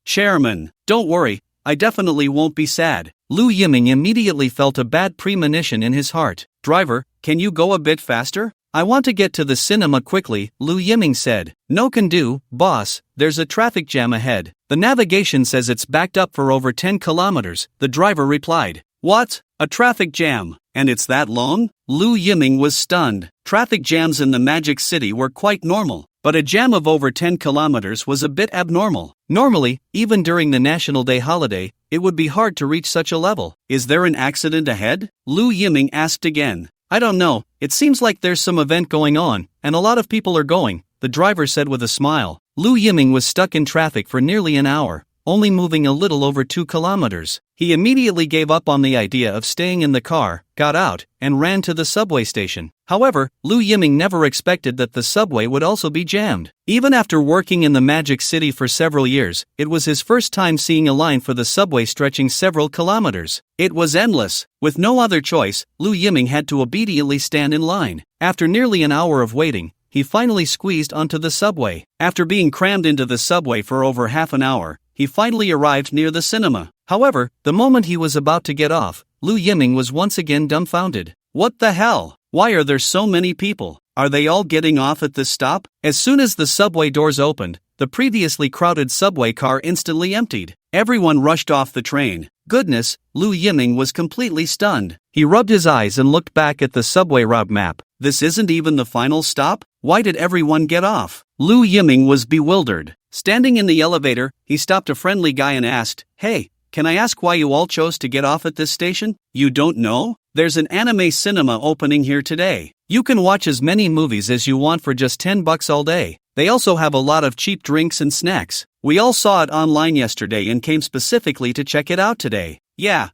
Chairman, don't worry, I definitely won't be sad. Lu Yiming immediately felt a bad premonition in his heart. Driver, can you go a bit faster? I want to get to the cinema quickly, Lu Yiming said. No can do, boss, there's a traffic jam ahead. The navigation says it's backed up for over 10 kilometers, the driver replied. What? A traffic jam? And it's that long? Lu Yiming was stunned. Traffic jams in the Magic City were quite normal, but a jam of over 10 kilometers was a bit abnormal. Normally, even during the National Day holiday, it would be hard to reach such a level. Is there an accident ahead? Lu Yiming asked again. I don't know, it seems like there's some event going on, and a lot of people are going, the driver said with a smile. Lu Yiming was stuck in traffic for nearly an hour, only moving a little over 2 kilometers. He immediately gave up on the idea of staying in the car, got out, and ran to the subway station. However, Lu Yiming never expected that the subway would also be jammed. Even after working in the Magic City for several years, it was his first time seeing a line for the subway stretching several kilometers. It was endless. With no other choice, Lu Yiming had to obediently stand in line. After nearly an hour of waiting, he finally squeezed onto the subway. After being crammed into the subway for over half an hour, he finally arrived near the cinema. However, the moment he was about to get off, Lu Yiming was once again dumbfounded. What the hell? Why are there so many people? Are they all getting off at this stop? As soon as the subway doors opened, the previously crowded subway car instantly emptied. Everyone rushed off the train. Goodness, Lu Yiming was completely stunned. He rubbed his eyes and looked back at the subway route map. This isn't even the final stop? Why did everyone get off? Lu Yiming was bewildered. Standing in the elevator, he stopped a friendly guy and asked, Hey, can I ask why you all chose to get off at this station? You don't know? There's an anime cinema opening here today. You can watch as many movies as you want for just $10 all day. They also have a lot of cheap drinks and snacks. We all saw it online yesterday and came specifically to check it out today. Yeah.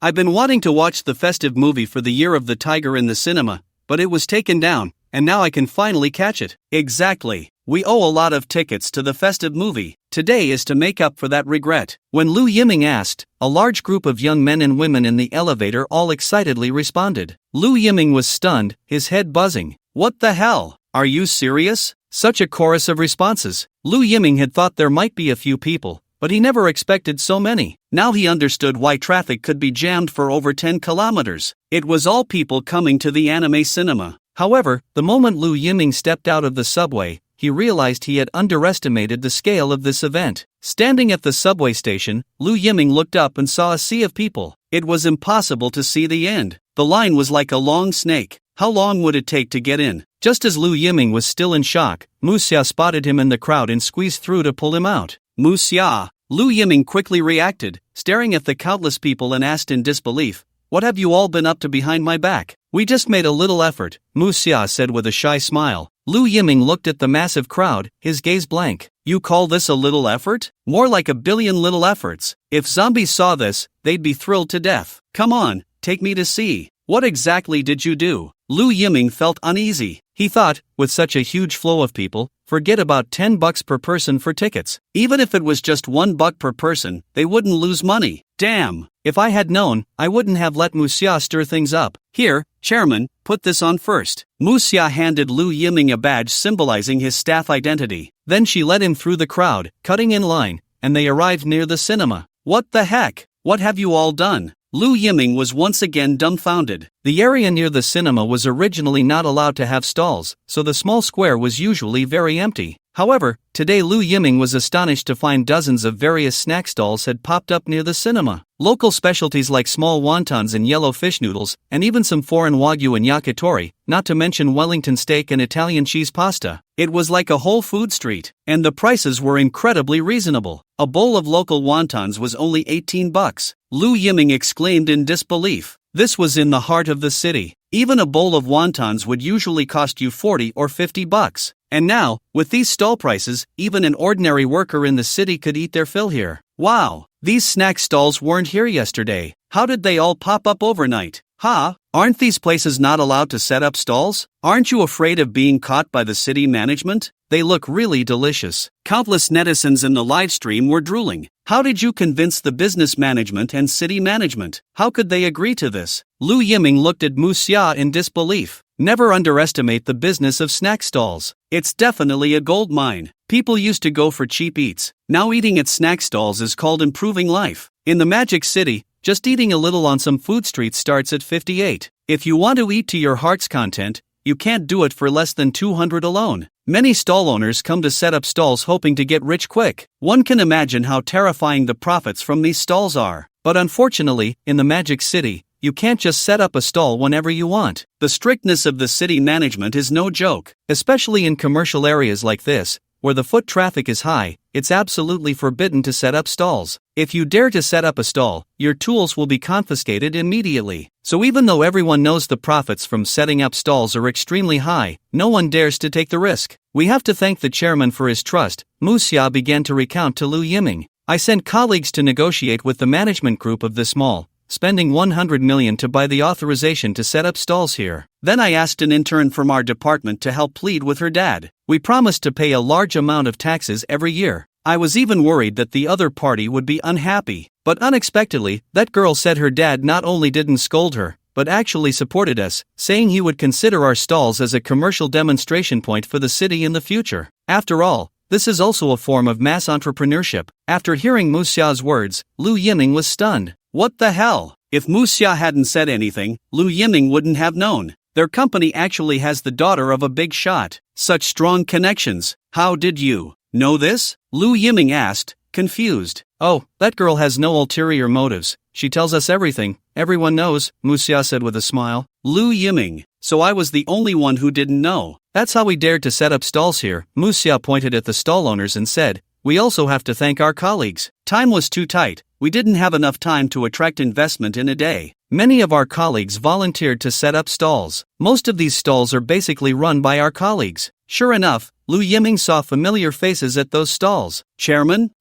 I've been wanting to watch the festive movie for the Year of the Tiger in the cinema, but it was taken down, and now I can finally catch it. Exactly. We owe a lot of tickets to the festive movie. Today is to make up for that regret. When Lu Yiming asked, a large group of young men and women in the elevator all excitedly responded. Lu Yiming was stunned, his head buzzing. What the hell? Are you serious? Such a chorus of responses. Lu Yiming had thought there might be a few people, but he never expected so many. Now he understood why traffic could be jammed for over 10 kilometers. It was all people coming to the anime cinema. However, the moment Lu Yiming stepped out of the subway, he realized he had underestimated the scale of this event. Standing at the subway station, Lu Yiming looked up and saw a sea of people. It was impossible to see the end. The line was like a long snake. How long would it take to get in? Just as Lu Yiming was still in shock, Mu Xia spotted him in the crowd and squeezed through to pull him out. Mu Xia. Lu Yiming quickly reacted, staring at the countless people and asked in disbelief, What have you all been up to behind my back? We just made a little effort, Mu Xia said with a shy smile. Lu Yiming looked at the massive crowd, his gaze blank. You call this a little effort? More like a billion little efforts. If zombies saw this, they'd be thrilled to death. Come on, take me to see. What exactly did you do? Lu Yiming felt uneasy. He thought, with such a huge flow of people, forget about $10 per person for tickets. Even if it was just $1 per person, they wouldn't lose money. Damn, if I had known, I wouldn't have let Mu Xia stir things up. Here, chairman, put this on first. Mu Xia handed Lu Yiming a badge symbolizing his staff identity. Then she led him through the crowd, cutting in line, and they arrived near the cinema. What the heck? What have you all done? Lu Yiming was once again dumbfounded. The area near the cinema was originally not allowed to have stalls, so the small square was usually very empty. However, today Lu Yiming was astonished to find dozens of various snack stalls had popped up near the cinema. Local specialties like small wontons and yellow fish noodles, and even some foreign wagyu and yakitori, not to mention Wellington steak and Italian cheese pasta. It was like a whole food street, and the prices were incredibly reasonable. A bowl of local wontons was only $18. Lu Yiming exclaimed in disbelief. This was in the heart of the city. Even a bowl of wontons would usually cost you $40 or $50. And now, with these stall prices, even an ordinary worker in the city could eat their fill here. Wow, these snack stalls weren't here yesterday. How did they all pop up overnight? Aren't these places not allowed to set up stalls? Aren't you afraid of being caught by the city management? They look really delicious. Countless netizens in the live stream were drooling. How did you convince the business management and city management? How could they agree to this? Lu Yiming looked at Mu Xia in disbelief. Never underestimate the business of snack stalls. It's definitely a gold mine. People used to go for cheap eats. Now eating at snack stalls is called improving life. In the Magic City, just eating a little on some food streets starts at $58. If you want to eat to your heart's content, you can't do it for less than $200 alone. Many stall owners come to set up stalls hoping to get rich quick. One can imagine how terrifying the profits from these stalls are. But unfortunately, in the Magic City, you can't just set up a stall whenever you want. The strictness of the city management is no joke. Especially in commercial areas like this, where the foot traffic is high, it's absolutely forbidden to set up stalls. If you dare to set up a stall, your tools will be confiscated immediately. So even though everyone knows the profits from setting up stalls are extremely high, no one dares to take the risk. We have to thank the chairman for his trust, Mu Xia began to recount to Lu Yiming. I sent colleagues to negotiate with the management group of this mall, spending 100 million to buy the authorization to set up stalls here. Then I asked an intern from our department to help plead with her dad. We promised to pay a large amount of taxes every year. I was even worried that the other party would be unhappy. But unexpectedly, that girl said her dad not only didn't scold her, but actually supported us, saying he would consider our stalls as a commercial demonstration point for the city in the future. After all, this is also a form of mass entrepreneurship. After hearing Mu Xia's words, Lu Yiming was stunned. What the hell? If Mu Xia hadn't said anything, Lu Yiming wouldn't have known. Their company actually has the daughter of a big shot. Such strong connections. How did you know this? Lu Yiming asked, confused. Oh, that girl has no ulterior motives. She tells us everything. Everyone knows, Mu Xia said with a smile. Lu Yiming. So I was the only one who didn't know. That's how we dared to set up stalls here. Mu Xia pointed at the stall owners and said, we also have to thank our colleagues. Time was too tight. We didn't have enough time to attract investment in a day. Many of our colleagues volunteered to set up stalls. Most of these stalls are basically run by our colleagues. Sure enough, Lu Yiming saw familiar faces at those stalls. Chairman,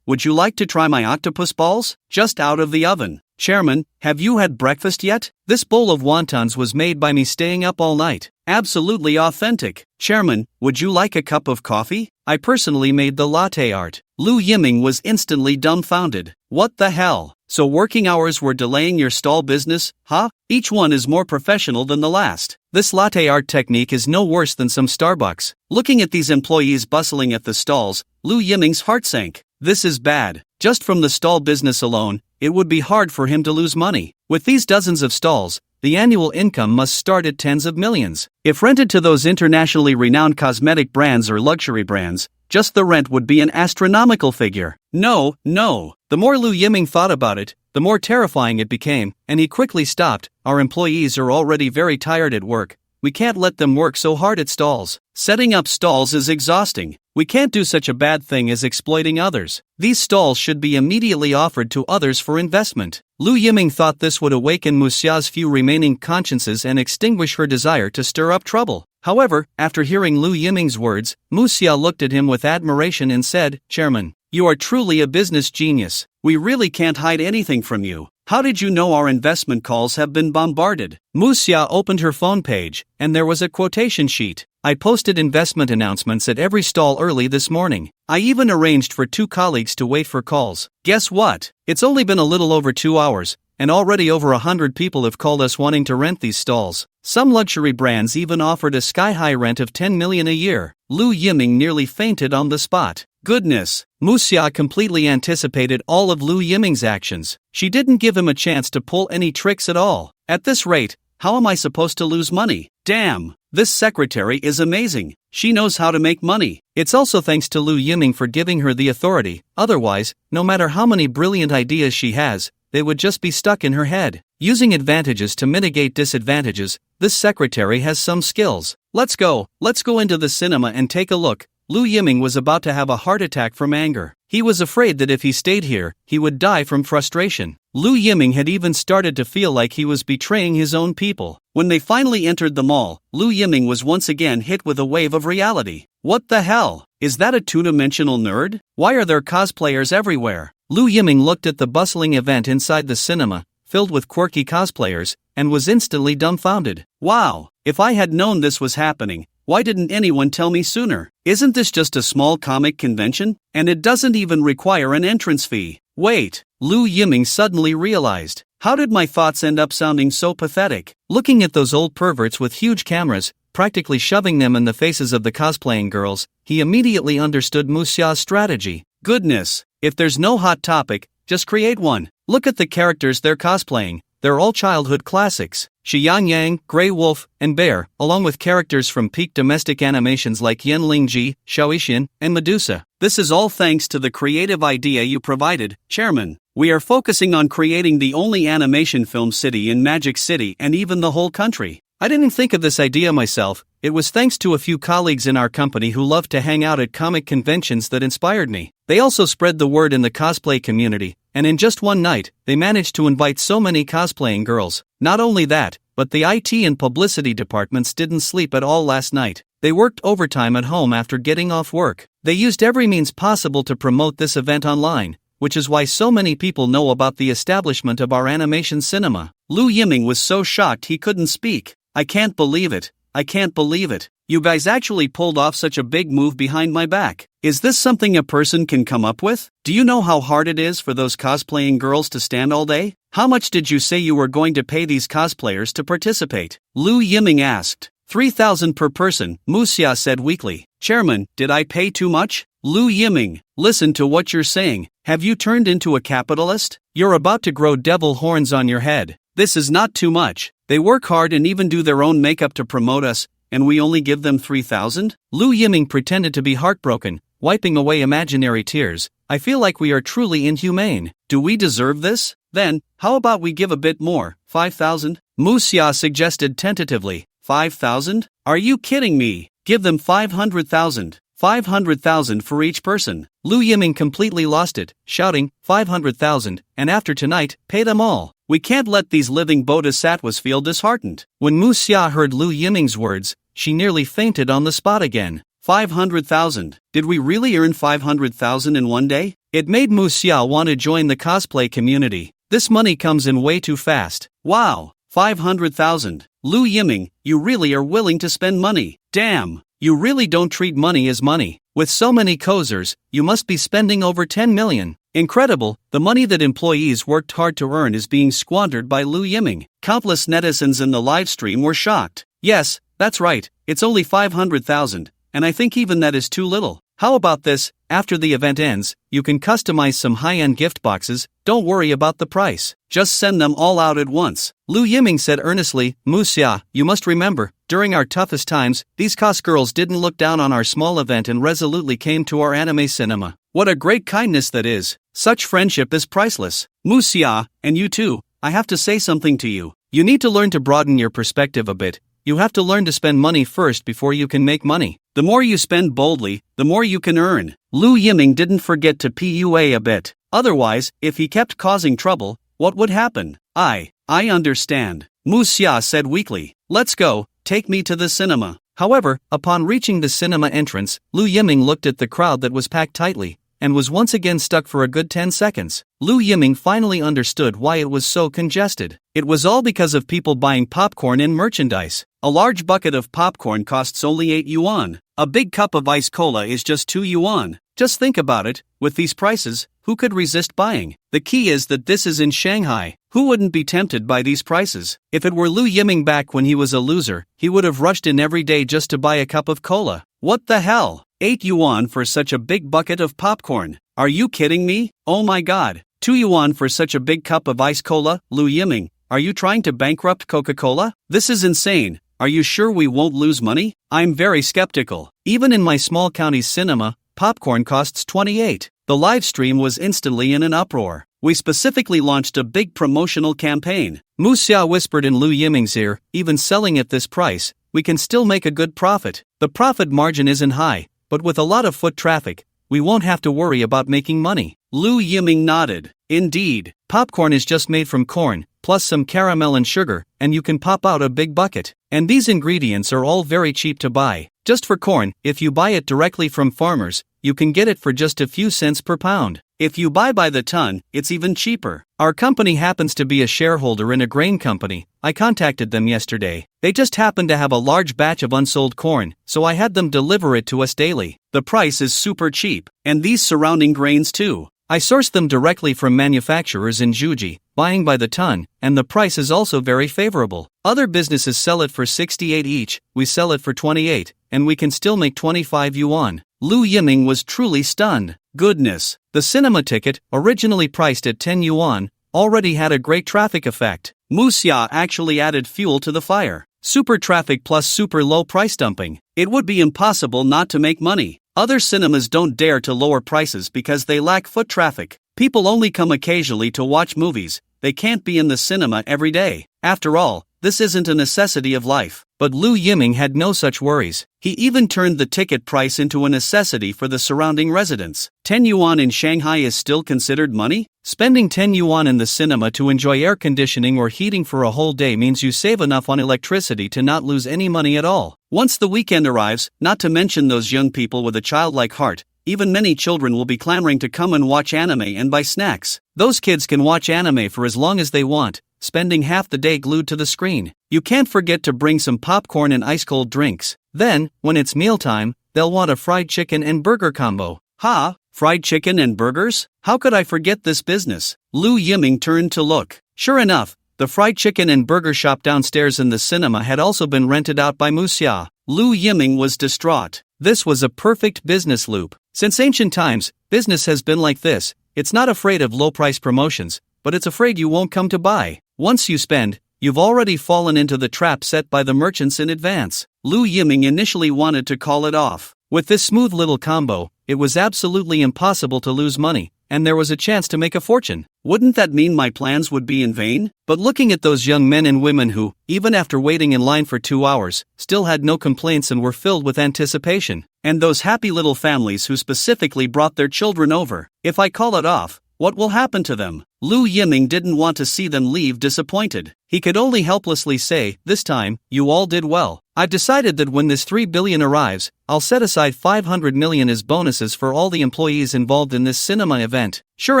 would you like to try my octopus balls? Just out of the oven. Chairman, have you had breakfast yet? This bowl of wontons was made by me staying up all night. Absolutely authentic. Chairman, would you like a cup of coffee? I personally made the latte art. Lu Yiming was instantly dumbfounded. What the hell? So working hours were delaying your stall business, huh? Each one is more professional than the last. This latte art technique is no worse than some Starbucks. Looking at these employees bustling at the stalls, Lu Yiming's heart sank. This is bad. Just from the stall business alone, it would be hard for him to lose money. With these dozens of stalls, the annual income must start at tens of millions. If rented to those internationally renowned cosmetic brands or luxury brands, just the rent would be an astronomical figure. No. The more Lu Yiming thought about it, the more terrifying it became, and he quickly stopped. Our employees are already very tired at work. We can't let them work so hard at stalls. Setting up stalls is exhausting. We can't do such a bad thing as exploiting others. These stalls should be immediately offered to others for investment. Lu Yiming thought this would awaken Mu Xia's few remaining consciences and extinguish her desire to stir up trouble. However, after hearing Lu Yiming's words, Mu Xia looked at him with admiration and said, Chairman, you are truly a business genius. We really can't hide anything from you. How did you know our investment calls have been bombarded? Mu Xia opened her phone page, and there was a quotation sheet. I posted investment announcements at every stall early this morning. I even arranged for 2 colleagues to wait for calls. Guess what? It's only been a little over 2 hours, and already over 100 people have called us wanting to rent these stalls. Some luxury brands even offered a sky-high rent of 10 million a year. Lu Yiming nearly fainted on the spot. Goodness! Mu Xia completely anticipated all of Lu Yiming's actions. She didn't give him a chance to pull any tricks at all. At this rate, how am I supposed to lose money? Damn! This secretary is amazing. She knows how to make money. It's also thanks to Lu Yiming for giving her the authority. Otherwise, no matter how many brilliant ideas she has, they would just be stuck in her head. Using advantages to mitigate disadvantages, this secretary has some skills. Let's go into the cinema and take a look. Lu Yiming was about to have a heart attack from anger. He was afraid that if he stayed here, he would die from frustration. Lu Yiming had even started to feel like he was betraying his own people. When they finally entered the mall, Lu Yiming was once again hit with a wave of reality. What the hell? Is that a two-dimensional nerd? Why are there cosplayers everywhere? Lu Yiming looked at the bustling event inside the cinema, filled with quirky cosplayers, and was instantly dumbfounded. Wow! If I had known this was happening, why didn't anyone tell me sooner? Isn't this just a small comic convention? And it doesn't even require an entrance fee. Wait, Lu Yiming suddenly realized. How did my thoughts end up sounding so pathetic? Looking at those old perverts with huge cameras, practically shoving them in the faces of the cosplaying girls, he immediately understood Mu Xia's strategy. Goodness, if there's no hot topic, just create one. Look at the characters they're cosplaying. They're all childhood classics. Shi Yang Yang, Grey Wolf, and Bear, along with characters from peak domestic animations like Yan Lingji, Xiaoixin, and Medusa. This is all thanks to the creative idea you provided, Chairman. We are focusing on creating the only animation film city in Magic City and even the whole country. I didn't think of this idea myself. It was thanks to a few colleagues in our company who love to hang out at comic conventions that inspired me. They also spread the word in the cosplay community, and in just one night, they managed to invite so many cosplaying girls. Not only that, but the IT and publicity departments didn't sleep at all last night. They worked overtime at home after getting off work. They used every means possible to promote this event online, which is why so many people know about the establishment of our animation cinema. Lu Yiming was so shocked he couldn't speak. I can't believe it. I can't believe it. You guys actually pulled off such a big move behind my back. Is this something a person can come up with? Do you know how hard it is for those cosplaying girls to stand all day? How much did you say you were going to pay these cosplayers to participate? Lu Yiming asked. 3,000 per person, Muxia said weakly. Chairman, did I pay too much? Lu Yiming, listen to what you're saying. Have you turned into a capitalist? You're about to grow devil horns on your head. This is not too much. They work hard and even do their own makeup to promote us, and we only give them 3,000? Lu Yiming pretended to be heartbroken, wiping away imaginary tears. I feel like we are truly inhumane. Do we deserve this? Then, how about we give a bit more, 5,000? Muxia suggested tentatively. 5,000? Are you kidding me? Give them 500,000. 500,000 for each person. Lu Yiming completely lost it, shouting, 500,000, and after tonight, pay them all. We can't let these living bodhisattvas feel disheartened. When Muxia heard Lu Yiming's words, she nearly fainted on the spot again. 500,000. Did we really earn 500,000 in one day? It made Muxia want to join the cosplay community. This money comes in way too fast. Wow, 500,000. Lu Yiming, you really are willing to spend money. Damn. You really don't treat money as money. With so many cosers, you must be spending over 10 million. Incredible, the money that employees worked hard to earn is being squandered by Lu Yiming. Countless netizens in the livestream were shocked. Yes, that's right, it's only 500,000, and I think even that is too little. How about this? After the event ends, you can customize some high-end gift boxes. Don't worry about the price. Just send them all out at once. Lu Yiming said earnestly, Muxia, you must remember, during our toughest times, these cos girls didn't look down on our small event and resolutely came to our anime cinema. What a great kindness that is. Such friendship is priceless. Muxia, and you too, I have to say something to you. You need to learn to broaden your perspective a bit. You have to learn to spend money first before you can make money. The more you spend boldly, the more you can earn. Lu Yiming didn't forget to PUA a bit. Otherwise, if he kept causing trouble, what would happen? I understand. Muxia said weakly. Let's go, take me to the cinema. However, upon reaching the cinema entrance, Lu Yiming looked at the crowd that was packed tightly, and was once again stuck for a good 10 seconds. Lu Yiming finally understood why it was so congested. It was all because of people buying popcorn and merchandise. A large bucket of popcorn costs only 8 yuan. A big cup of ice cola is just 2 yuan. Just think about it, with these prices, who could resist buying? The key is that this is in Shanghai. Who wouldn't be tempted by these prices? If it were Lu Yiming back when he was a loser, he would have rushed in every day just to buy a cup of cola. What the hell? 8 yuan for such a big bucket of popcorn. Are you kidding me? Oh my god. 2 yuan for such a big cup of ice cola? Lu Yiming, are you trying to bankrupt Coca-Cola? This is insane. Are you sure we won't lose money? I'm very skeptical. Even in my small county's cinema, popcorn costs 28. The live stream was instantly in an uproar. We specifically launched a big promotional campaign. Muxia whispered in Lu Yiming's ear, even selling at this price, we can still make a good profit. The profit margin isn't high, but with a lot of foot traffic, we won't have to worry about making money. Lu Yiming nodded. Indeed, popcorn is just made from corn, plus some caramel and sugar, and you can pop out a big bucket. And these ingredients are all very cheap to buy. Just for corn, if you buy it directly from farmers, you can get it for just a few cents per pound. If you buy by the ton, it's even cheaper. Our company happens to be a shareholder in a grain company. I contacted them yesterday. They just happened to have a large batch of unsold corn, so I had them deliver it to us daily. The price is super cheap, and these surrounding grains too. I source them directly from manufacturers in Juji, buying by the ton, and the price is also very favorable. Other businesses sell it for 68 each, we sell it for 28, and we can still make 25 yuan. Lu Yiming was truly stunned. Goodness, the cinema ticket, originally priced at 10 yuan, already had a great traffic effect. Muxia actually added fuel to the fire. Super traffic plus super low price dumping. It would be impossible not to make money. Other cinemas don't dare to lower prices because they lack foot traffic. People only come occasionally to watch movies. They can't be in the cinema every day. After all, this isn't a necessity of life. But Lu Yiming had no such worries. He even turned the ticket price into a necessity for the surrounding residents. 10 yuan in Shanghai is still considered money? Spending 10 yuan in the cinema to enjoy air conditioning or heating for a whole day means you save enough on electricity to not lose any money at all. Once the weekend arrives, not to mention those young people with a childlike heart, even many children will be clamoring to come and watch anime and buy snacks. Those kids can watch anime for as long as they want, spending half the day glued to the screen. You can't forget to bring some popcorn and ice-cold drinks. Then, when it's mealtime, they'll want a fried chicken and burger combo. Ha! Fried chicken and burgers? How could I forget this business? Lu Yiming turned to look. Sure enough, the fried chicken and burger shop downstairs in the cinema had also been rented out by Xia. Lu Yiming was distraught. This was a perfect business loop. Since ancient times, business has been like this. It's not afraid of low-price promotions, but it's afraid you won't come to buy. Once you spend, you've already fallen into the trap set by the merchants in advance. Lu Yiming initially wanted to call it off. With this smooth little combo, it was absolutely impossible to lose money, and there was a chance to make a fortune. Wouldn't that mean my plans would be in vain? But looking at those young men and women who, even after waiting in line for 2 hours, still had no complaints and were filled with anticipation, and those happy little families who specifically brought their children over, if I call it off, what will happen to them? Lu Yiming didn't want to see them leave disappointed. He could only helplessly say, this time, you all did well. I've decided that when this 3 billion arrives, I'll set aside 500 million as bonuses for all the employees involved in this cinema event. Sure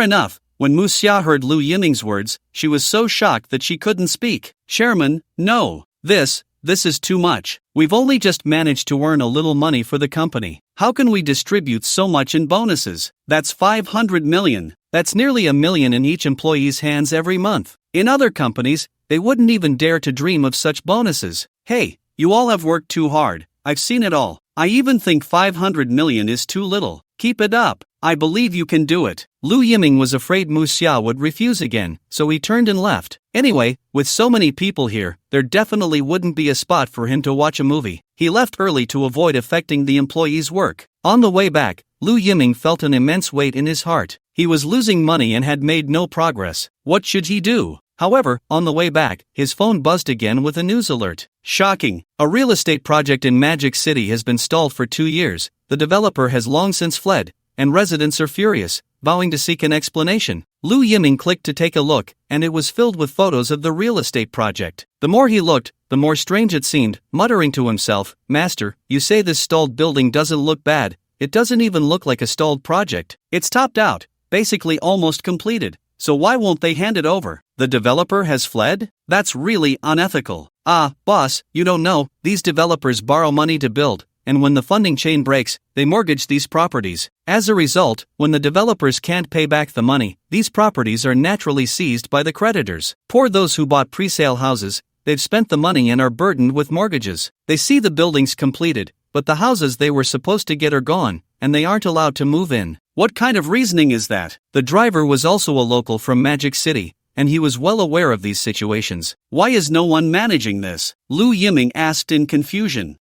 enough, when Xia heard Lu Yiming's words, she was so shocked that she couldn't speak. Chairman, no. This is too much. We've only just managed to earn a little money for the company. How can we distribute so much in bonuses? That's 500 million. That's nearly $1 million in each employee's hands every month. In other companies, they wouldn't even dare to dream of such bonuses. Hey, you all have worked too hard. I've seen it all. I even think 500 million is too little. Keep it up. I believe you can do it. Lu Yiming was afraid Xia would refuse again, so he turned and left. Anyway, with so many people here, there definitely wouldn't be a spot for him to watch a movie. He left early to avoid affecting the employees' work. On the way back, Lu Yiming felt an immense weight in his heart. He was losing money and had made no progress. What should he do? However, on the way back, his phone buzzed again with a news alert. Shocking! A real estate project in Magic City has been stalled for 2 years. The developer has long since fled, and residents are furious, vowing to seek an explanation. Lu Yiming clicked to take a look, and it was filled with photos of the real estate project. The more he looked, the more strange it seemed, muttering to himself, Master, you say this stalled building doesn't look bad. It doesn't even look like a stalled project. It's topped out, basically almost completed. So why won't they hand it over? The developer has fled? That's really unethical. Boss, you don't know, these developers borrow money to build, and when the funding chain breaks, they mortgage these properties. As a result, when the developers can't pay back the money, these properties are naturally seized by the creditors. Poor those who bought pre-sale houses, they've spent the money and are burdened with mortgages. They see the buildings completed, but the houses they were supposed to get are gone, and they aren't allowed to move in. What kind of reasoning is that? The driver was also a local from Magic City, and he was well aware of these situations. Why is no one managing this? Lu Yiming asked in confusion.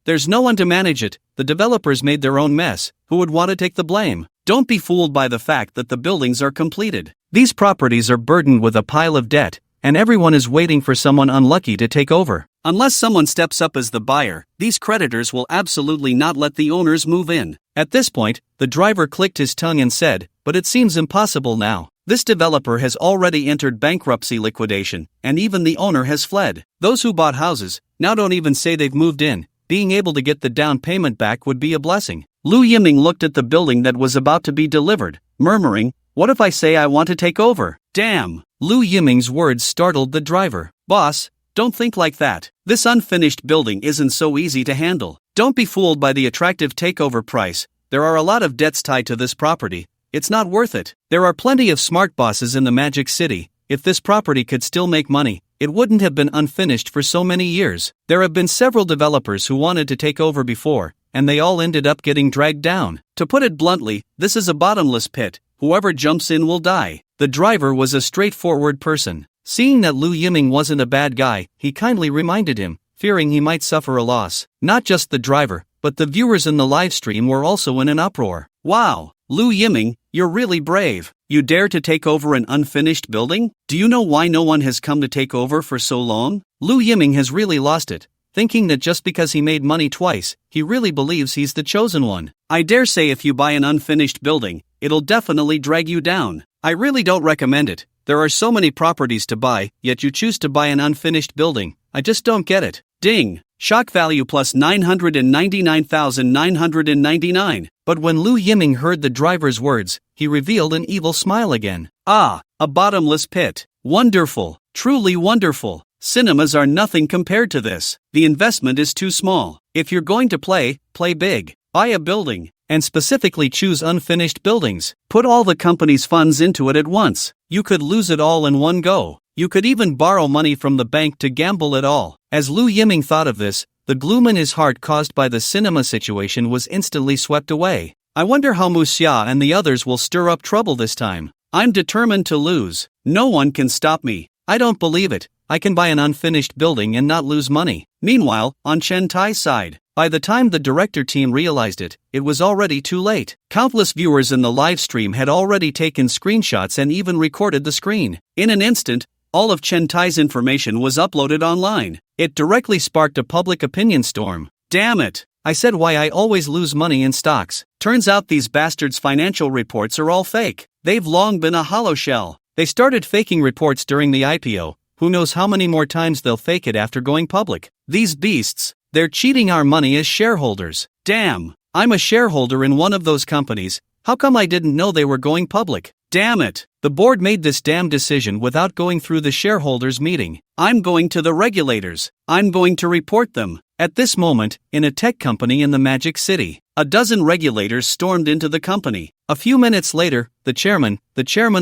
There's no one to manage it. The developers made their own mess. Who would want to take the blame? Don't be fooled by the fact that the buildings are completed. These properties are burdened with a pile of debt, and everyone is waiting for someone unlucky to take over. Unless someone steps up as the buyer, these creditors will absolutely not let the owners move in. At this point, the driver clicked his tongue and said, but it seems impossible now. This developer has already entered bankruptcy liquidation, and even the owner has fled. Those who bought houses, now don't even say they've moved in. Being able to get the down payment back would be a blessing. Lu Yiming looked at the building that was about to be delivered, murmuring, what if I say I want to take over? Damn! Lu Yiming's words startled the driver. Boss, don't think like that. This unfinished building isn't so easy to handle. Don't be fooled by the attractive takeover price. There are a lot of debts tied to this property. It's not worth it. There are plenty of smart bosses in the Magic City. If this property could still make money, it wouldn't have been unfinished for so many years. There have been several developers who wanted to take over before, and they all ended up getting dragged down. To put it bluntly, this is a bottomless pit. Whoever jumps in will die. The driver was a straightforward person. Seeing that Lu Yiming wasn't a bad guy, he kindly reminded him, fearing he might suffer a loss. Not just the driver, but the viewers in the live stream were also in an uproar. Wow, Lu Yiming, you're really brave. You dare to take over an unfinished building? Do you know why no one has come to take over for so long? Lu Yiming has really lost it, thinking that just because he made money twice, he really believes he's the chosen one. I dare say if you buy an unfinished building, it'll definitely drag you down. I really don't recommend it. There are so many properties to buy, yet you choose to buy an unfinished building. I just don't get it. Ding! Shock value plus 999,999. But when Lu Yiming heard the driver's words, he revealed an evil smile again. Ah, a bottomless pit. Wonderful. Truly wonderful. Cinemas are nothing compared to this. The investment is too small. If you're going to play big. Buy a building, and specifically choose unfinished buildings. Put all the company's funds into it at once. You could lose it all in one go. You could even borrow money from the bank to gamble it all. As Lu Yiming thought of this, the gloom in his heart caused by the cinema situation was instantly swept away. I wonder how Mu Xia and the others will stir up trouble this time. I'm determined to lose. No one can stop me. I don't believe it. I can buy an unfinished building and not lose money. Meanwhile, on Chen Tai's side, by the time the director team realized it, it was already too late. Countless viewers in the live stream had already taken screenshots and even recorded the screen. In an instant, all of Chen Tai's information was uploaded online. It directly sparked a public opinion storm. Damn it! I said why I always lose money in stocks. Turns out these bastards' financial reports are all fake. They've long been a hollow shell. They started faking reports during the IPO. Who knows how many more times they'll fake it after going public. These beasts, they're cheating our money as shareholders. Damn, I'm a shareholder in one of those companies. How come I didn't know they were going public? Damn it! The board made this damn decision without going through the shareholders meeting. I'm going to the regulators. I'm going to report them. At this moment, in a tech company in the Magic City, a dozen regulators stormed into the company. A few minutes later, the chairman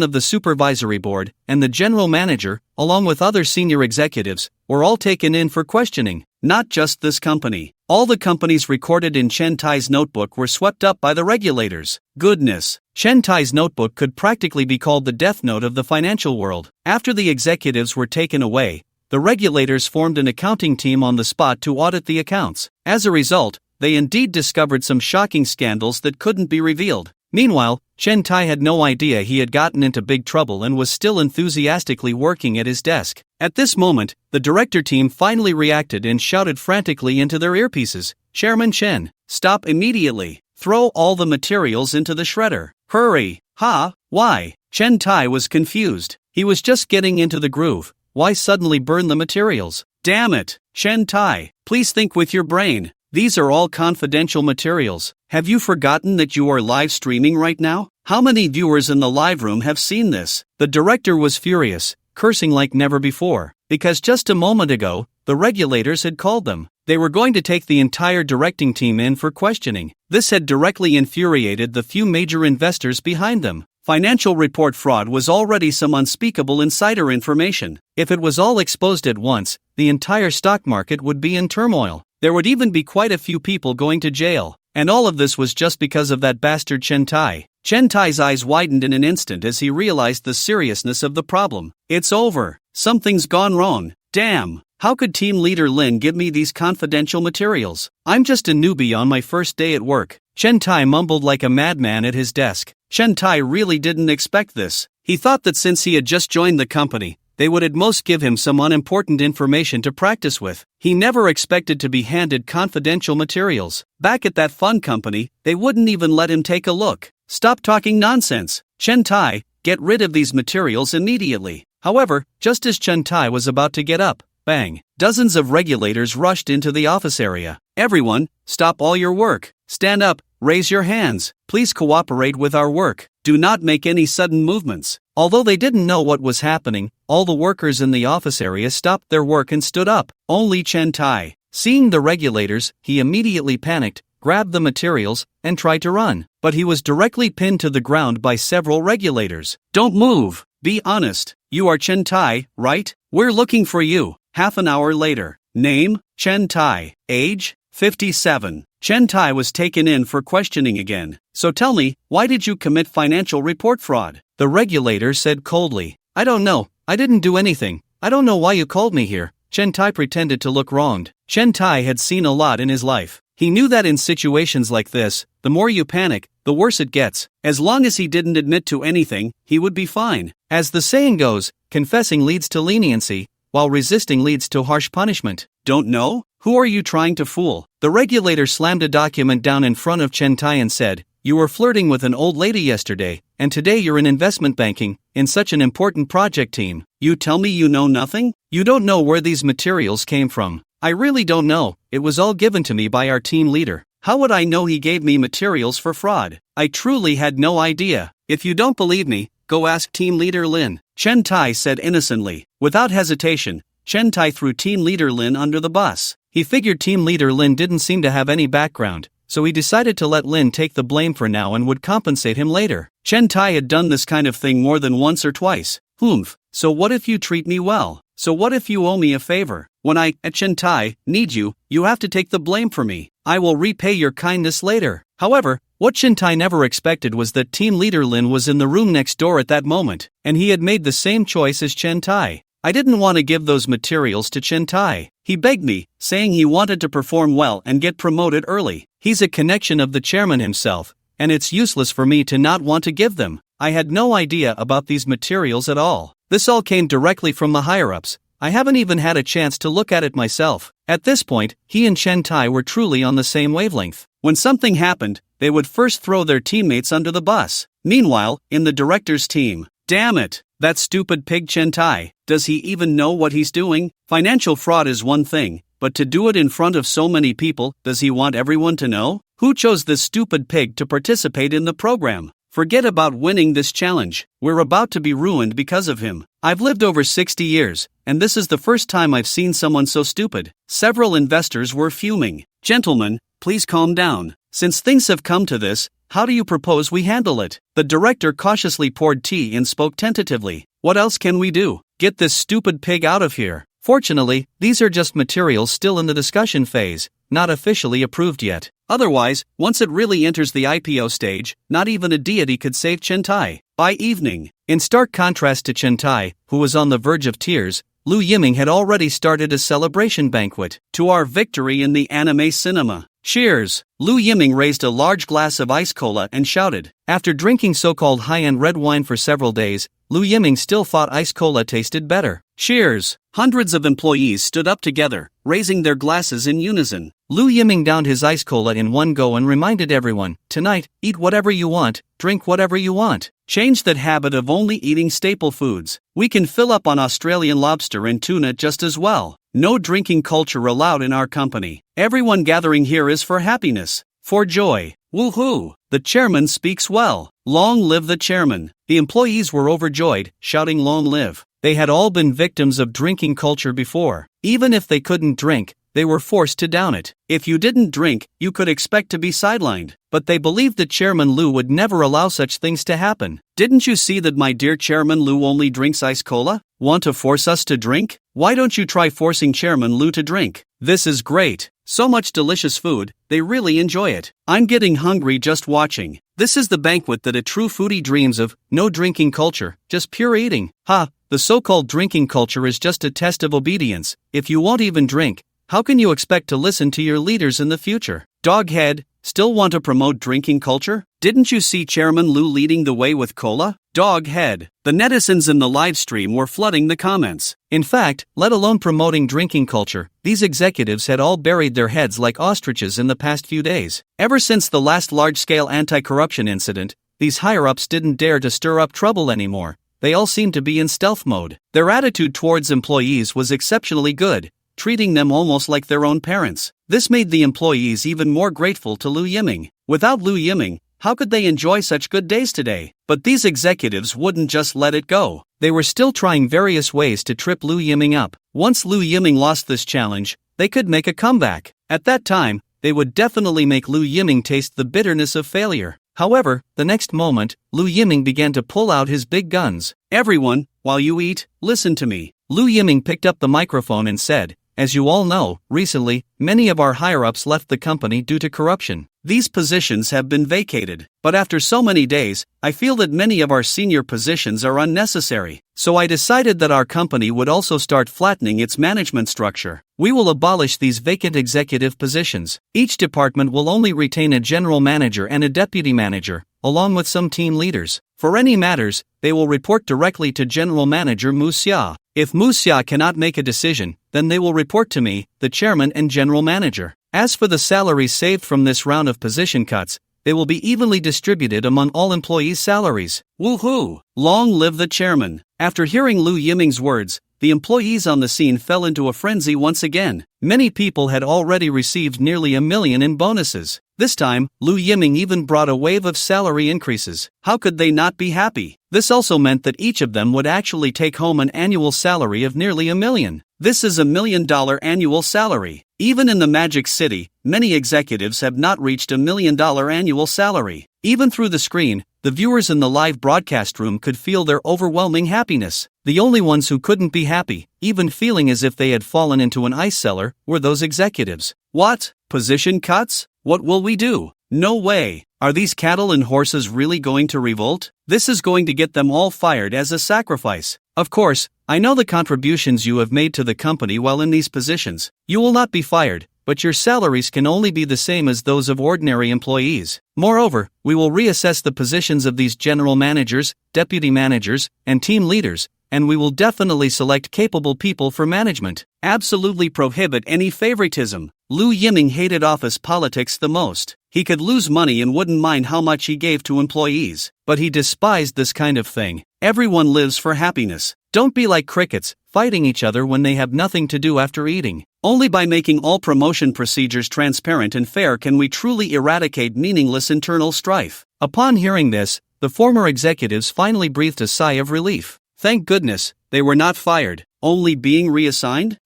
of the supervisory board, and the general manager, along with other senior executives, were all taken in for questioning. Not just this company. All the companies recorded in Chen Tai's notebook were swept up by the regulators. Goodness. Chen Tai's notebook could practically be called the death note of the financial world. After the executives were taken away, the regulators formed an accounting team on the spot to audit the accounts. As a result, they indeed discovered some shocking scandals that couldn't be revealed. Meanwhile, Chen Tai had no idea he had gotten into big trouble and was still enthusiastically working at his desk. At this moment, the director team finally reacted and shouted frantically into their earpieces, "Chairman Chen, stop immediately. Throw all the materials into the shredder. Hurry." Ha, why? Chen Tai was confused. He was just getting into the groove. Why suddenly burn the materials? Damn it, Chen Tai, please think with your brain. These are all confidential materials. Have you forgotten that you are live streaming right now? How many viewers in the live room have seen this? The director was furious, cursing like never before, because just a moment ago, the regulators had called them. They were going to take the entire directing team in for questioning. This had directly infuriated the few major investors behind them. Financial report fraud was already some unspeakable insider information. If it was all exposed at once, the entire stock market would be in turmoil. There would even be quite a few people going to jail. And all of this was just because of that bastard Chen Tai. Chen Tai's eyes widened in an instant as he realized the seriousness of the problem. It's over. Something's gone wrong. Damn. How could team leader Lin give me these confidential materials? I'm just a newbie on my first day at work. Chen Tai mumbled like a madman at his desk. Chen Tai really didn't expect this. He thought that since he had just joined the company, they would at most give him some unimportant information to practice with. He never expected to be handed confidential materials. Back at that fun company, they wouldn't even let him take a look. Stop talking nonsense. Chen Tai, get rid of these materials immediately. However, just as Chen Tai was about to get up, bang, dozens of regulators rushed into the office area. Everyone, stop all your work. Stand up, raise your hands. Please cooperate with our work. Do not make any sudden movements. Although they didn't know what was happening, all the workers in the office area stopped their work and stood up. Only Chen Tai. Seeing the regulators, he immediately panicked, grabbed the materials, and tried to run. But he was directly pinned to the ground by several regulators. Don't move. Be honest. You are Chen Tai, right? We're looking for you. Half an hour later. Name, Chen Tai. Age, 57. Chen Tai was taken in for questioning again. So tell me, why did you commit financial report fraud? The regulator said coldly. I don't know. I didn't do anything. I don't know why you called me here. Chen Tai pretended to look wronged. Chen Tai had seen a lot in his life. He knew that in situations like this, the more you panic, the worse it gets. As long as he didn't admit to anything, he would be fine. As the saying goes, confessing leads to leniency, while resisting leads to harsh punishment. Don't know? Who are you trying to fool? The regulator slammed a document down in front of Chen Tai and said, "You were flirting with an old lady yesterday, and today you're in investment banking, in such an important project team. You tell me you know nothing? You don't know where these materials came from." "I really don't know, it was all given to me by our team leader." "How would I know he gave me materials for fraud? I truly had no idea." "If you don't believe me, go ask team leader Lin," Chen Tai said innocently. Without hesitation, Chen Tai threw team leader Lin under the bus. He figured team leader Lin didn't seem to have any background, so he decided to let Lin take the blame for now and would compensate him later. Chen Tai had done this kind of thing more than once or twice. "Humph, so what if you treat me well? So what if you owe me a favor? When I, at Chen Tai, need you, you have to take the blame for me. I will repay your kindness later." However, what Chen Tai never expected was that team leader Lin was in the room next door at that moment, and he had made the same choice as Chen Tai. "I didn't want to give those materials to Chen Tai. He begged me, saying he wanted to perform well and get promoted early. He's a connection of the chairman himself, and it's useless for me to not want to give them. I had no idea about these materials at all. This all came directly from the higher-ups. I haven't even had a chance to look at it myself." At this point, he and Chen Tai were truly on the same wavelength. When something happened, they would first throw their teammates under the bus. Meanwhile, in the director's team, "Damn it, that stupid pig Chen Tai, does he even know what he's doing? Financial fraud is one thing, but to do it in front of so many people, does he want everyone to know? Who chose this stupid pig to participate in the program? Forget about winning this challenge. We're about to be ruined because of him. I've lived over 60 years, and this is the first time I've seen someone so stupid." Several investors were fuming. "Gentlemen, please calm down. Since things have come to this, how do you propose we handle it?" The director cautiously poured tea and spoke tentatively. "What else can we do? Get this stupid pig out of here." Fortunately, these are just materials still in the discussion phase, not officially approved yet. Otherwise, once it really enters the IPO stage, not even a deity could save Chen Tai. By evening, in stark contrast to Chen Tai, who was on the verge of tears, Lu Yiming had already started a celebration banquet. "To our victory in the anime cinema. Cheers!" Lu Yiming raised a large glass of ice cola and shouted. After drinking so-called high-end red wine for several days, Lu Yiming still thought ice cola tasted better. "Cheers!" Hundreds of employees stood up together, raising their glasses in unison. Lu Yiming downed his ice cola in one go and reminded everyone, "Tonight, eat whatever you want, drink whatever you want. Change that habit of only eating staple foods. We can fill up on Australian lobster and tuna just as well. No drinking culture allowed in our company. Everyone gathering here is for happiness, for joy. Woohoo! The chairman speaks well. Long live the chairman." The employees were overjoyed, shouting long live. They had all been victims of drinking culture before. Even if they couldn't drink, they were forced to down it. If you didn't drink, you could expect to be sidelined. But they believed that Chairman Lu would never allow such things to happen. "Didn't you see that my dear Chairman Lu only drinks ice cola? Want to force us to drink? Why don't you try forcing Chairman Lu to drink? This is great. So much delicious food, they really enjoy it. I'm getting hungry just watching. This is the banquet that a true foodie dreams of, no drinking culture, just pure eating. Ha, the so-called drinking culture is just a test of obedience. If you won't even drink, how can you expect to listen to your leaders in the future? Doghead, still want to promote drinking culture? Didn't you see Chairman Lu leading the way with cola? Doghead. The netizens in the live stream were flooding the comments. In fact, let alone promoting drinking culture, these executives had all buried their heads like ostriches in the past few days. Ever since the last large-scale anti-corruption incident, these higher-ups didn't dare to stir up trouble anymore. They all seemed to be in stealth mode. Their attitude towards employees was exceptionally good, treating them almost like their own parents. This made the employees even more grateful to Lu Yiming. Without Lu Yiming, how could they enjoy such good days today? But these executives wouldn't just let it go. They were still trying various ways to trip Lu Yiming up. Once Lu Yiming lost this challenge, they could make a comeback. At that time, they would definitely make Lu Yiming taste the bitterness of failure. However, the next moment, Lu Yiming began to pull out his big guns. "Everyone, while you eat, listen to me." Lu Yiming picked up the microphone and said, as you all know, recently, many of our higher-ups left the company due to corruption. These positions have been vacated, but after so many days, I feel that many of our senior positions are unnecessary. So I decided that our company would also start flattening its management structure. We will abolish these vacant executive positions. Each department will only retain a general manager and a deputy manager, along with some team leaders. For any matters, they will report directly to General Manager Mu Xia. If Mu Xia cannot make a decision, then they will report to me, the chairman and general manager. As for the salaries saved from this round of position cuts, they will be evenly distributed among all employees' salaries. Woohoo! Long live the chairman! After hearing Lu Yiming's words, the employees on the scene fell into a frenzy once again. Many people had already received nearly $1 million in bonuses. This time, Lu Yiming even brought a wave of salary increases. How could they not be happy? This also meant that each of them would actually take home an annual salary of nearly $1 million. This is $1 million annual salary. Even in the Magic City, many executives have not reached $1 million annual salary. Even through the screen, the viewers in the live broadcast room could feel their overwhelming happiness. The only ones who couldn't be happy, even feeling as if they had fallen into an ice cellar, were those executives. What? Position cuts? What will we do? No way. Are these cattle and horses really going to revolt? This is going to get them all fired as a sacrifice. Of course, I know the contributions you have made to the company while in these positions. You will not be fired, but your salaries can only be the same as those of ordinary employees. Moreover, we will reassess the positions of these general managers, deputy managers, and team leaders, and we will definitely select capable people for management. Absolutely prohibit any favoritism. Lu Yiming hated office politics the most. He could lose money and wouldn't mind how much he gave to employees, but he despised this kind of thing. Everyone lives for happiness. Don't be like crickets, fighting each other when they have nothing to do after eating. Only by making all promotion procedures transparent and fair can we truly eradicate meaningless internal strife. Upon hearing this, the former executives finally breathed a sigh of relief. Thank goodness, they were not fired, only being reassigned?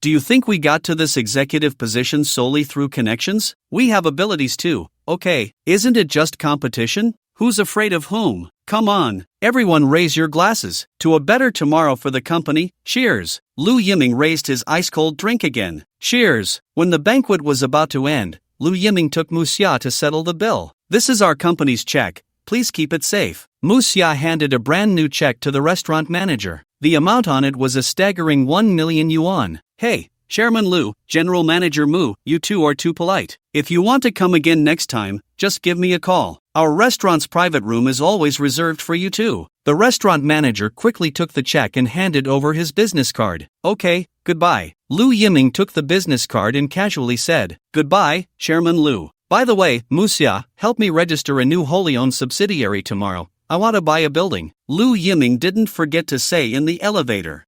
Do you think we got to this executive position solely through connections? We have abilities too, okay, isn't it just competition? Who's afraid of whom? Come on, everyone raise your glasses. To a better tomorrow for the company, cheers. Lu Yiming raised his ice-cold drink again. Cheers. When the banquet was about to end, Lu Yiming took Mu Xia to settle the bill. This is our company's check, please keep it safe. Mu Xia handed a brand new check to the restaurant manager. The amount on it was a staggering 1 million yuan. Hey, Chairman Lu, General Manager Mu, you two are too polite. If you want to come again next time, just give me a call. Our restaurant's private room is always reserved for you too. The restaurant manager quickly took the check and handed over his business card. Okay, goodbye. Lu Yiming took the business card and casually said, Goodbye, Chairman Lu. By the way, Mu Xia, help me register a new wholly owned subsidiary tomorrow. I want to buy a building. Lu Yiming didn't forget to say in the elevator.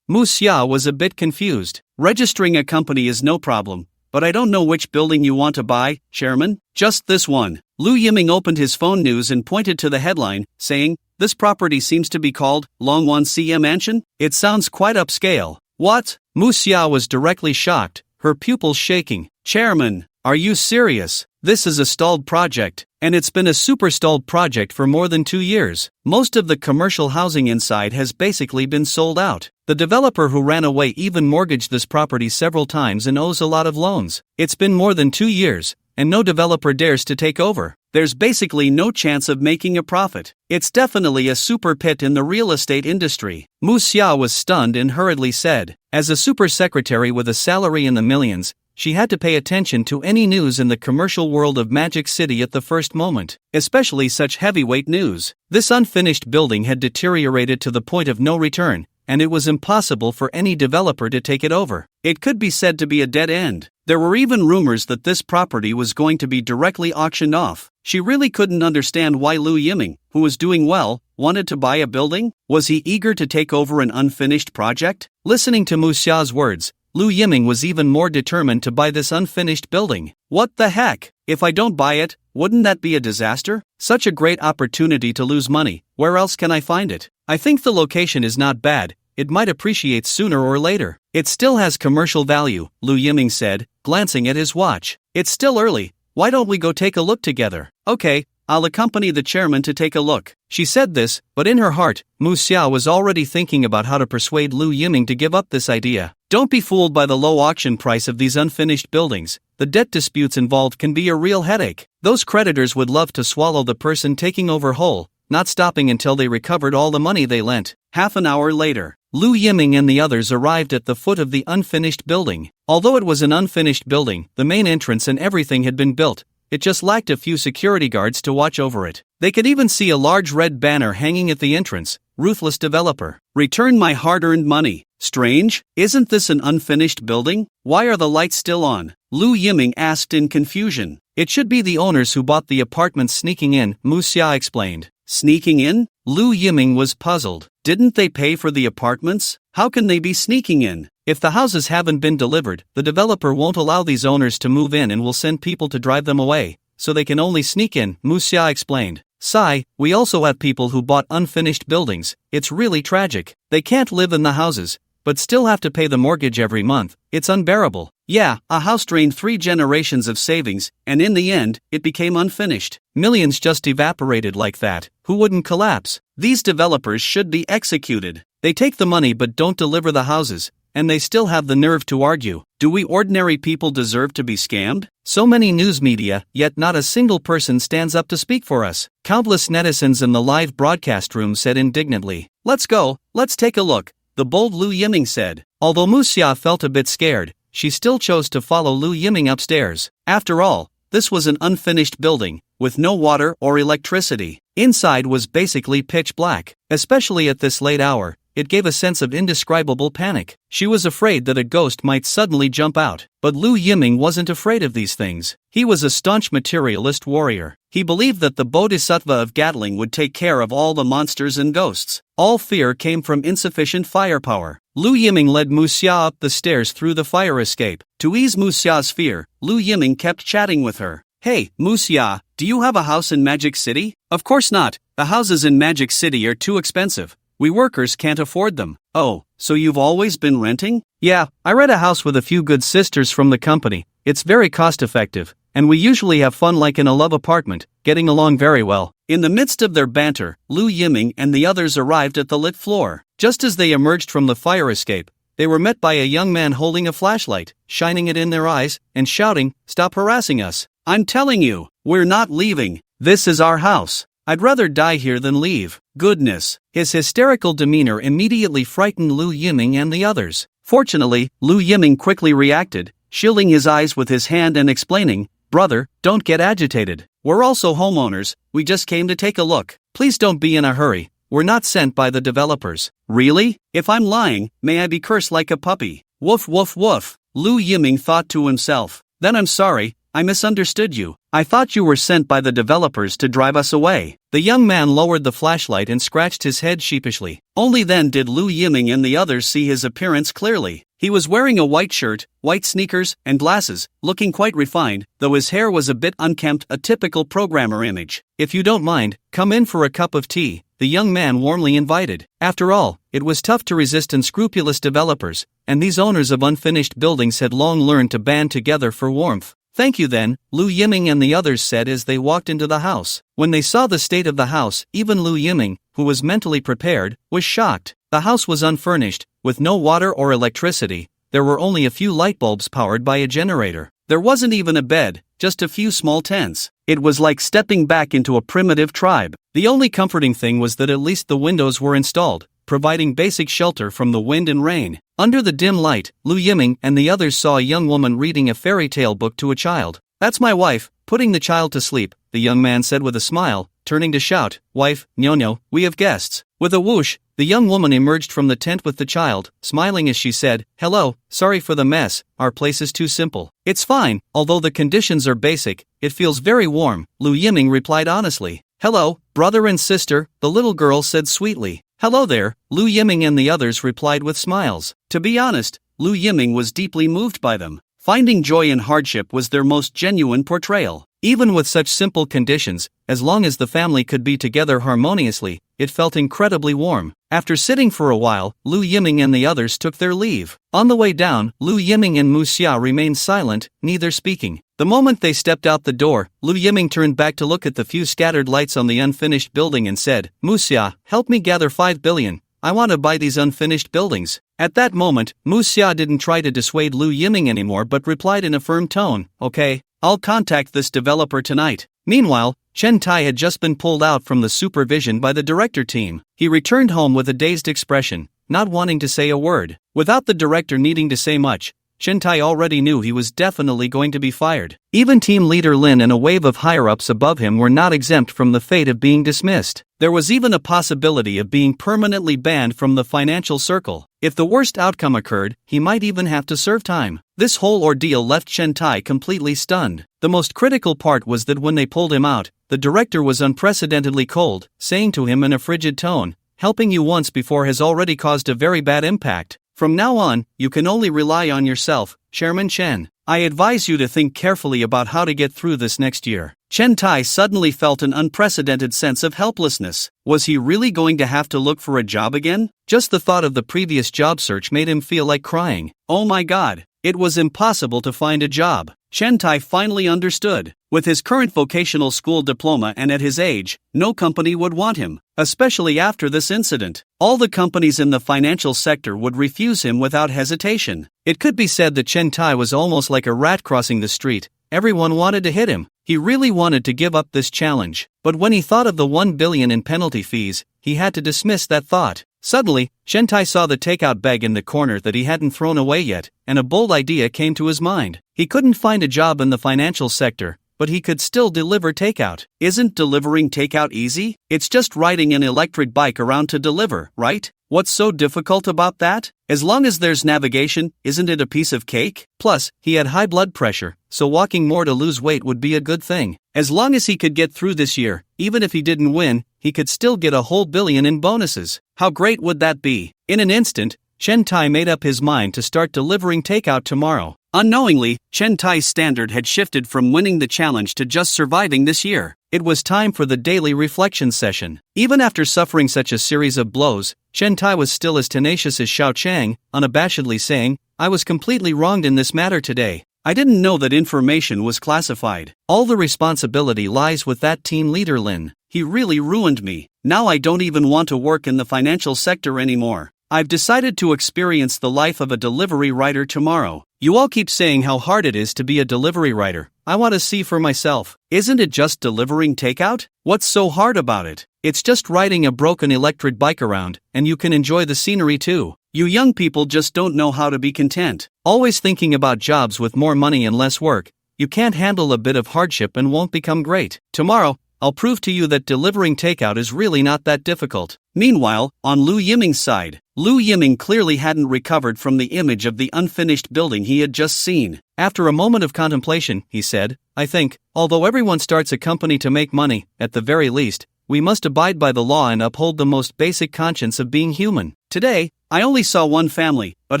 Mu Xia was a bit confused. Registering a company is no problem, but I don't know which building you want to buy, Chairman. Just this one. Lu Yiming opened his phone news and pointed to the headline, saying, This property seems to be called Longwan Xia Mansion. It sounds quite upscale. What? Mu Xia was directly shocked, her pupils shaking. Chairman, are you serious? This is a stalled project, and it's been a super stalled project for more than 2 years. Most of the commercial housing inside has basically been sold out. The developer who ran away even mortgaged this property several times and owes a lot of loans. It's been more than 2 years, and no developer dares to take over. There's basically no chance of making a profit. It's definitely a super pit in the real estate industry. Mu Xia was stunned and hurriedly said, as a super secretary with a salary in the millions, she had to pay attention to any news in the commercial world of Magic City at the first moment, especially such heavyweight news. This unfinished building had deteriorated to the point of no return, and it was impossible for any developer to take it over. It could be said to be a dead end. There were even rumors that this property was going to be directly auctioned off. She really couldn't understand why Lu Yiming, who was doing well, wanted to buy a building. Was he eager to take over an unfinished project? Listening to Mu Xia's words, Lu Yiming was even more determined to buy this unfinished building. What the heck? If I don't buy it, wouldn't that be a disaster? Such a great opportunity to lose money, where else can I find it? I think the location is not bad, it might appreciate sooner or later. It still has commercial value, Lu Yiming said, glancing at his watch. It's still early, why don't we go take a look together? Okay, I'll accompany the chairman to take a look. She said this, but in her heart, Mu Xia was already thinking about how to persuade Lu Yiming to give up this idea. Don't be fooled by the low auction price of these unfinished buildings. The debt disputes involved can be a real headache. Those creditors would love to swallow the person taking over whole, not stopping until they recovered all the money they lent. Half an hour later, Lu Yiming and the others arrived at the foot of the unfinished building. Although it was an unfinished building, the main entrance and everything had been built. It just lacked a few security guards to watch over it. They could even see a large red banner hanging at the entrance. Ruthless developer. Return my hard-earned money. Strange, isn't this an unfinished building? Why are the lights still on? Lu Yiming asked in confusion. It should be the owners who bought the apartments sneaking in, Mu Xia explained. Sneaking in? Lu Yiming was puzzled. Didn't they pay for the apartments? How can they be sneaking in? If the houses haven't been delivered, the developer won't allow these owners to move in and will send people to drive them away, so they can only sneak in, Mu Xia explained. Sigh, we also have people who bought unfinished buildings. It's really tragic. They can't live in the houses, but still have to pay the mortgage every month. It's unbearable. Yeah, a house drained 3 generations of savings, and in the end, it became unfinished. Millions just evaporated like that. Who wouldn't collapse? These developers should be executed. They take the money but don't deliver the houses, and they still have the nerve to argue. Do we ordinary people deserve to be scammed? So many news media, yet not a single person stands up to speak for us. Countless netizens in the live broadcast room said indignantly. Let's go, let's take a look, the bold Lu Yiming said. Although Mu Xia felt a bit scared, she still chose to follow Lu Yiming upstairs. After all, this was an unfinished building, with no water or electricity. Inside was basically pitch black. Especially at this late hour, it gave a sense of indescribable panic. She was afraid that a ghost might suddenly jump out. But Lu Yiming wasn't afraid of these things. He was a staunch materialist warrior. He believed that the Bodhisattva of Gatling would take care of all the monsters and ghosts. All fear came from insufficient firepower. Lu Yiming led Mu Xia up the stairs through the fire escape. To ease Mu Xia's fear, Lu Yiming kept chatting with her. Hey, Mu Xia, do you have a house in Magic City? Of course not. The houses in Magic City are too expensive. We workers can't afford them. Oh, so you've always been renting? Yeah, I rent a house with a few good sisters from the company. It's very cost-effective, and we usually have fun like in a love apartment, getting along very well. In the midst of their banter, Lu Yiming and the others arrived at the lit floor. Just as they emerged from the fire escape, they were met by a young man holding a flashlight, shining it in their eyes, and shouting, "Stop harassing us. I'm telling you, we're not leaving. This is our house. I'd rather die here than leave." Goodness. His hysterical demeanor immediately frightened Lu Yiming and the others. Fortunately, Lu Yiming quickly reacted, shielding his eyes with his hand and explaining, "Brother, don't get agitated. We're also homeowners, we just came to take a look. Please don't be in a hurry. We're not sent by the developers." Really? If I'm lying, may I be cursed like a puppy. Woof woof woof. Lu Yiming thought to himself. Then I'm sorry, I misunderstood you. I thought you were sent by the developers to drive us away. The young man lowered the flashlight and scratched his head sheepishly. Only then did Lu Yiming and the others see his appearance clearly. He was wearing a white shirt, white sneakers, and glasses, looking quite refined, though his hair was a bit unkempt, a typical programmer image. "If you don't mind, come in for a cup of tea," the young man warmly invited. After all, it was tough to resist unscrupulous developers, and these owners of unfinished buildings had long learned to band together for warmth. "Thank you then," Lu Yiming and the others said as they walked into the house. When they saw the state of the house, even Lu Yiming, who was mentally prepared, was shocked. The house was unfurnished, with no water or electricity. There were only a few light bulbs powered by a generator. There wasn't even a bed, just a few small tents. It was like stepping back into a primitive tribe. The only comforting thing was that at least the windows were installed, providing basic shelter from the wind and rain. Under the dim light, Lu Yiming and the others saw a young woman reading a fairy tale book to a child. "That's my wife, putting the child to sleep," the young man said with a smile, turning to shout, "Wife, Nyo-Nyo, we have guests." With a whoosh, the young woman emerged from the tent with the child, smiling as she said, "Hello, sorry for the mess, our place is too simple." "It's fine, although the conditions are basic, it feels very warm," Lu Yiming replied honestly. "Hello, brother and sister," the little girl said sweetly. "Hello there," Lu Yiming and the others replied with smiles. To be honest, Lu Yiming was deeply moved by them. Finding joy in hardship was their most genuine portrayal. Even with such simple conditions, as long as the family could be together harmoniously, it felt incredibly warm. After sitting for a while, Lu Yiming and the others took their leave. On the way down, Lu Yiming and Mu Xia remained silent, neither speaking. The moment they stepped out the door, Lu Yiming turned back to look at the few scattered lights on the unfinished building and said, Mu Xia, help me gather 5 billion. I want to buy these unfinished buildings. At that moment, Mu Xia didn't try to dissuade Lu Yiming anymore but replied in a firm tone, okay, I'll contact this developer tonight. Meanwhile, Chen Tai had just been pulled out from the supervision by the director team. He returned home with a dazed expression, not wanting to say a word. Without the director needing to say much, Chen Tai already knew he was definitely going to be fired. Even team leader Lin and a wave of higher-ups above him were not exempt from the fate of being dismissed. There was even a possibility of being permanently banned from the financial circle. If the worst outcome occurred, he might even have to serve time. This whole ordeal left Chen Tai completely stunned. The most critical part was that when they pulled him out, the director was unprecedentedly cold, saying to him in a frigid tone, helping you once before has already caused a very bad impact. From now on, you can only rely on yourself, Chairman Chen. I advise you to think carefully about how to get through this next year. Chen Tai suddenly felt an unprecedented sense of helplessness. Was he really going to have to look for a job again? Just the thought of the previous job search made him feel like crying. Oh my god, it was impossible to find a job. Chen Tai finally understood. With his current vocational school diploma and at his age, no company would want him, especially after this incident. All the companies in the financial sector would refuse him without hesitation. It could be said that Chen Tai was almost like a rat crossing the street. Everyone wanted to hit him. He really wanted to give up this challenge, but when he thought of the 1 billion in penalty fees, he had to dismiss that thought. Suddenly, Chen Tai saw the takeout bag in the corner that he hadn't thrown away yet, and a bold idea came to his mind. He couldn't find a job in the financial sector, but he could still deliver takeout. Isn't delivering takeout easy? It's just riding an electric bike around to deliver, right? What's so difficult about that? As long as there's navigation, isn't it a piece of cake? Plus, he had high blood pressure, so walking more to lose weight would be a good thing. As long as he could get through this year, even if he didn't win, he could still get a whole billion in bonuses. How great would that be? In an instant, Chen Tai made up his mind to start delivering takeout tomorrow. Unknowingly, Chen Tai's standard had shifted from winning the challenge to just surviving this year. It was time for the daily reflection session. Even after suffering such a series of blows, Chen Tai was still as tenacious as Xiao Chang, unabashedly saying, I was completely wronged in this matter today. I didn't know that information was classified. All the responsibility lies with that team leader Lin. He really ruined me. Now I don't even want to work in the financial sector anymore. I've decided to experience the life of a delivery writer tomorrow. You all keep saying how hard it is to be a delivery writer. I want to see for myself. Isn't it just delivering takeout? What's so hard about it? It's just riding a broken electric bike around, and you can enjoy the scenery too. You young people just don't know how to be content. Always thinking about jobs with more money and less work. You can't handle a bit of hardship and won't become great. Tomorrow, I'll prove to you that delivering takeout is really not that difficult. Meanwhile, on Lu Yiming's side, Lu Yiming clearly hadn't recovered from the image of the unfinished building he had just seen. After a moment of contemplation, he said, I think, although everyone starts a company to make money, at the very least, we must abide by the law and uphold the most basic conscience of being human. Today, I only saw one family, but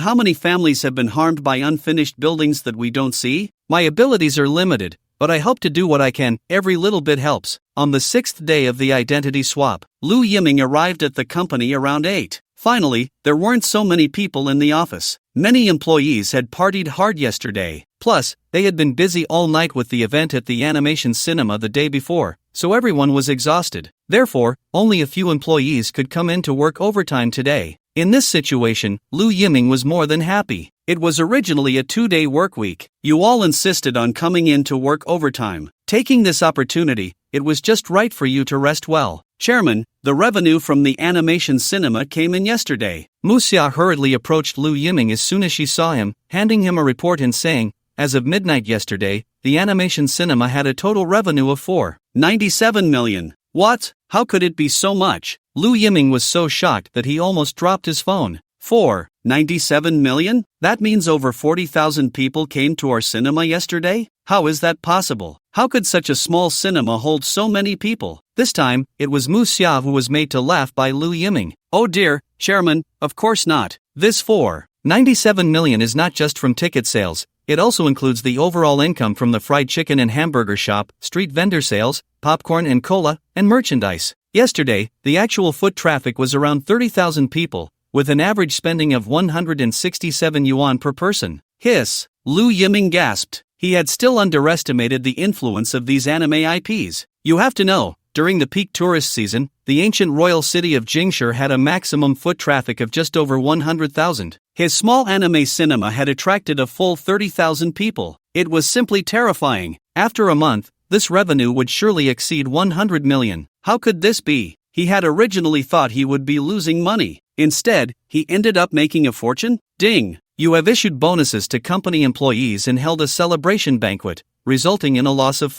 how many families have been harmed by unfinished buildings that we don't see? My abilities are limited, but I hope to do what I can. Every little bit helps. On the 6th day of the identity swap, Lu Yiming arrived at the company around 8. Finally, there weren't so many people in the office. Many employees had partied hard yesterday. Plus, they had been busy all night with the event at the animation cinema the day before, so everyone was exhausted. Therefore, only a few employees could come in to work overtime today. In this situation, Lu Yiming was more than happy. It was originally a 2-day work week. You all insisted on coming in to work overtime. Taking this opportunity, it was just right for you to rest well. Chairman, the revenue from the animation cinema came in yesterday. Mu Xia hurriedly approached Lu Yiming as soon as she saw him, handing him a report and saying, as of midnight yesterday, the animation cinema had a total revenue of 497 million. What? How could it be so much? Lu Yiming was so shocked that he almost dropped his phone. 497 million? That means over 40,000 people came to our cinema yesterday? How is that possible? How could such a small cinema hold so many people? This time, it was Mu Xia who was made to laugh by Lu Yiming. Oh dear, Chairman, of course not. This 497 million is not just from ticket sales. It also includes the overall income from the fried chicken and hamburger shop, street vendor sales, popcorn and cola, and merchandise. Yesterday, the actual foot traffic was around 30,000 people, with an average spending of 167 yuan per person. Hiss! Lu Yiming gasped. He had still underestimated the influence of these anime IPs. You have to know, during the peak tourist season, the ancient royal city of Jingshi had a maximum foot traffic of just over 100,000. His small anime cinema had attracted a full 30,000 people. It was simply terrifying. After a month, this revenue would surely exceed 100 million. How could this be? He had originally thought he would be losing money. Instead, he ended up making a fortune? Ding! You have issued bonuses to company employees and held a celebration banquet, resulting in a loss of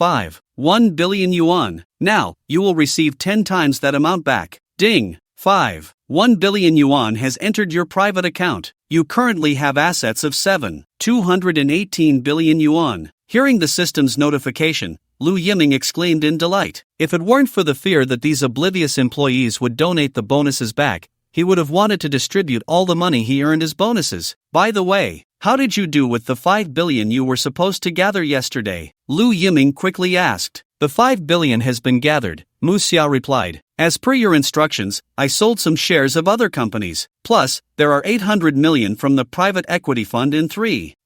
1 billion yuan. Now, you will receive 10 times that amount back. Ding! 1 billion yuan has entered your private account. You currently have assets of 218 billion yuan. Hearing the system's notification, Lu Yiming exclaimed in delight. If it weren't for the fear that these oblivious employees would donate the bonuses back, he would have wanted to distribute all the money he earned as bonuses. By the way, how did you do with the 5 billion you were supposed to gather yesterday? Lu Yiming quickly asked. The 5 billion has been gathered, Mu Xia replied. As per your instructions, I sold some shares of other companies. Plus, there are 800 million from the private equity fund and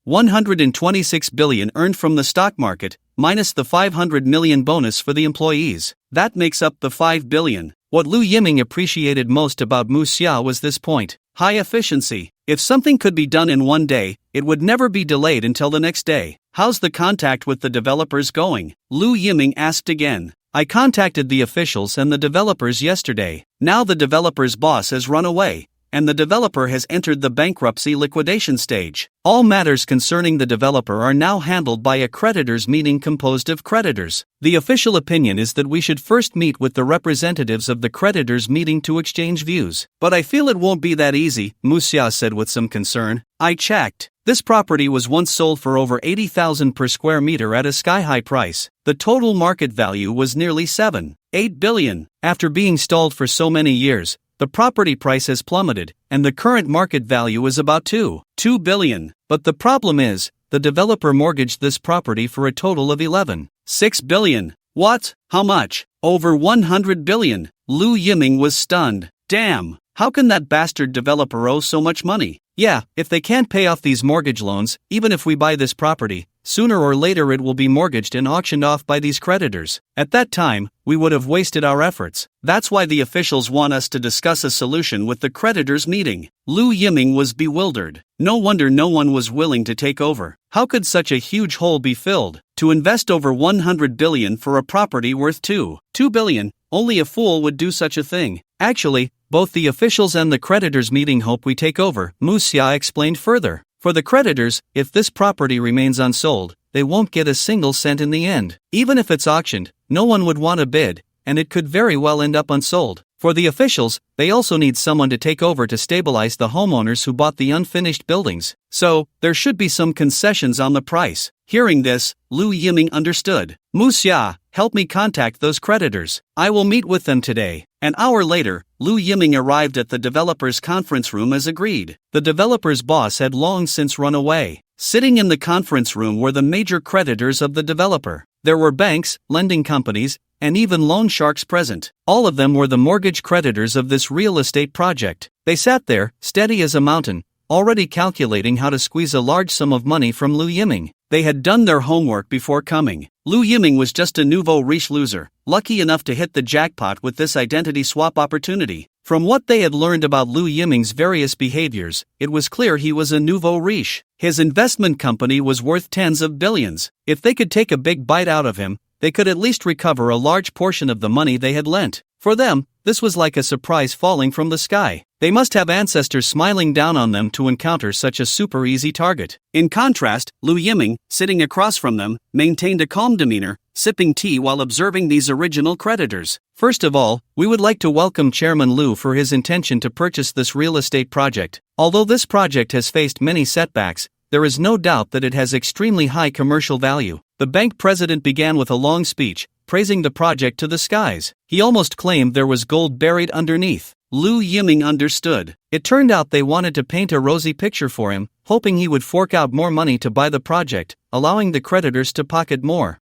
126 billion earned from the stock market, minus the 500 million bonus for the employees. That makes up the 5 billion. What Lu Yiming appreciated most about Mu Xia was this point: high efficiency. If something could be done in one day, it would never be delayed until the next day. How's the contact with the developers going? Lu Yiming asked again. I contacted the officials and the developers yesterday. Now the developer's boss has run away, and the developer has entered the bankruptcy liquidation stage. All matters concerning the developer are now handled by a creditors meeting composed of creditors. The official opinion is that we should first meet with the representatives of the creditors meeting to exchange views. But I feel it won't be that easy, Mu Xia said with some concern. I checked. This property was once sold for over 80,000 per square meter at a sky-high price. The total market value was nearly 8 billion. After being stalled for so many years, the property price has plummeted, and the current market value is about 2 billion. But the problem is, the developer mortgaged this property for a total of 6 billion. What? How much? Over 100 billion. Lu Yiming was stunned. Damn, how can that bastard developer owe so much money? Yeah, if they can't pay off these mortgage loans, even if we buy this property, sooner or later it will be mortgaged and auctioned off by these creditors. At that time, we would have wasted our efforts. That's why the officials want us to discuss a solution with the creditors meeting. Lu Yiming was bewildered. No wonder no one was willing to take over. How could such a huge hole be filled? To invest over 100 billion for a property worth 2 billion, only a fool would do such a thing. Actually, both the officials and the creditors meeting hope we take over, Mu Xia explained further. For the creditors, if this property remains unsold, they won't get a single cent in the end. Even if it's auctioned, no one would want to bid, and it could very well end up unsold. For the officials, they also need someone to take over to stabilize the homeowners who bought the unfinished buildings. So, there should be some concessions on the price. Hearing this, Lu Yiming understood. Mu Xia, help me contact those creditors. I will meet with them today. An hour later, Lu Yiming arrived at the developer's conference room as agreed. The developer's boss had long since run away. Sitting in the conference room were the major creditors of the developer. There were banks, lending companies, and even loan sharks present. All of them were the mortgage creditors of this real estate project. They sat there, steady as a mountain, already calculating how to squeeze a large sum of money from Lu Yiming. They had done their homework before coming. Lu Yiming was just a nouveau riche loser, lucky enough to hit the jackpot with this identity swap opportunity. From what they had learned about Lu Yiming's various behaviors, it was clear he was a nouveau riche. His investment company was worth tens of billions. If they could take a big bite out of him, they could at least recover a large portion of the money they had lent. For them, this was like a surprise falling from the sky. They must have ancestors smiling down on them to encounter such a super easy target. In contrast, Lu Yiming, sitting across from them, maintained a calm demeanor, sipping tea while observing these original creditors. First of all, we would like to welcome Chairman Lu for his intention to purchase this real estate project. Although this project has faced many setbacks, there is no doubt that it has extremely high commercial value. The bank president began with a long speech, praising the project to the skies. He almost claimed there was gold buried underneath. Lu Yiming understood. It turned out they wanted to paint a rosy picture for him, hoping he would fork out more money to buy the project, allowing the creditors to pocket more.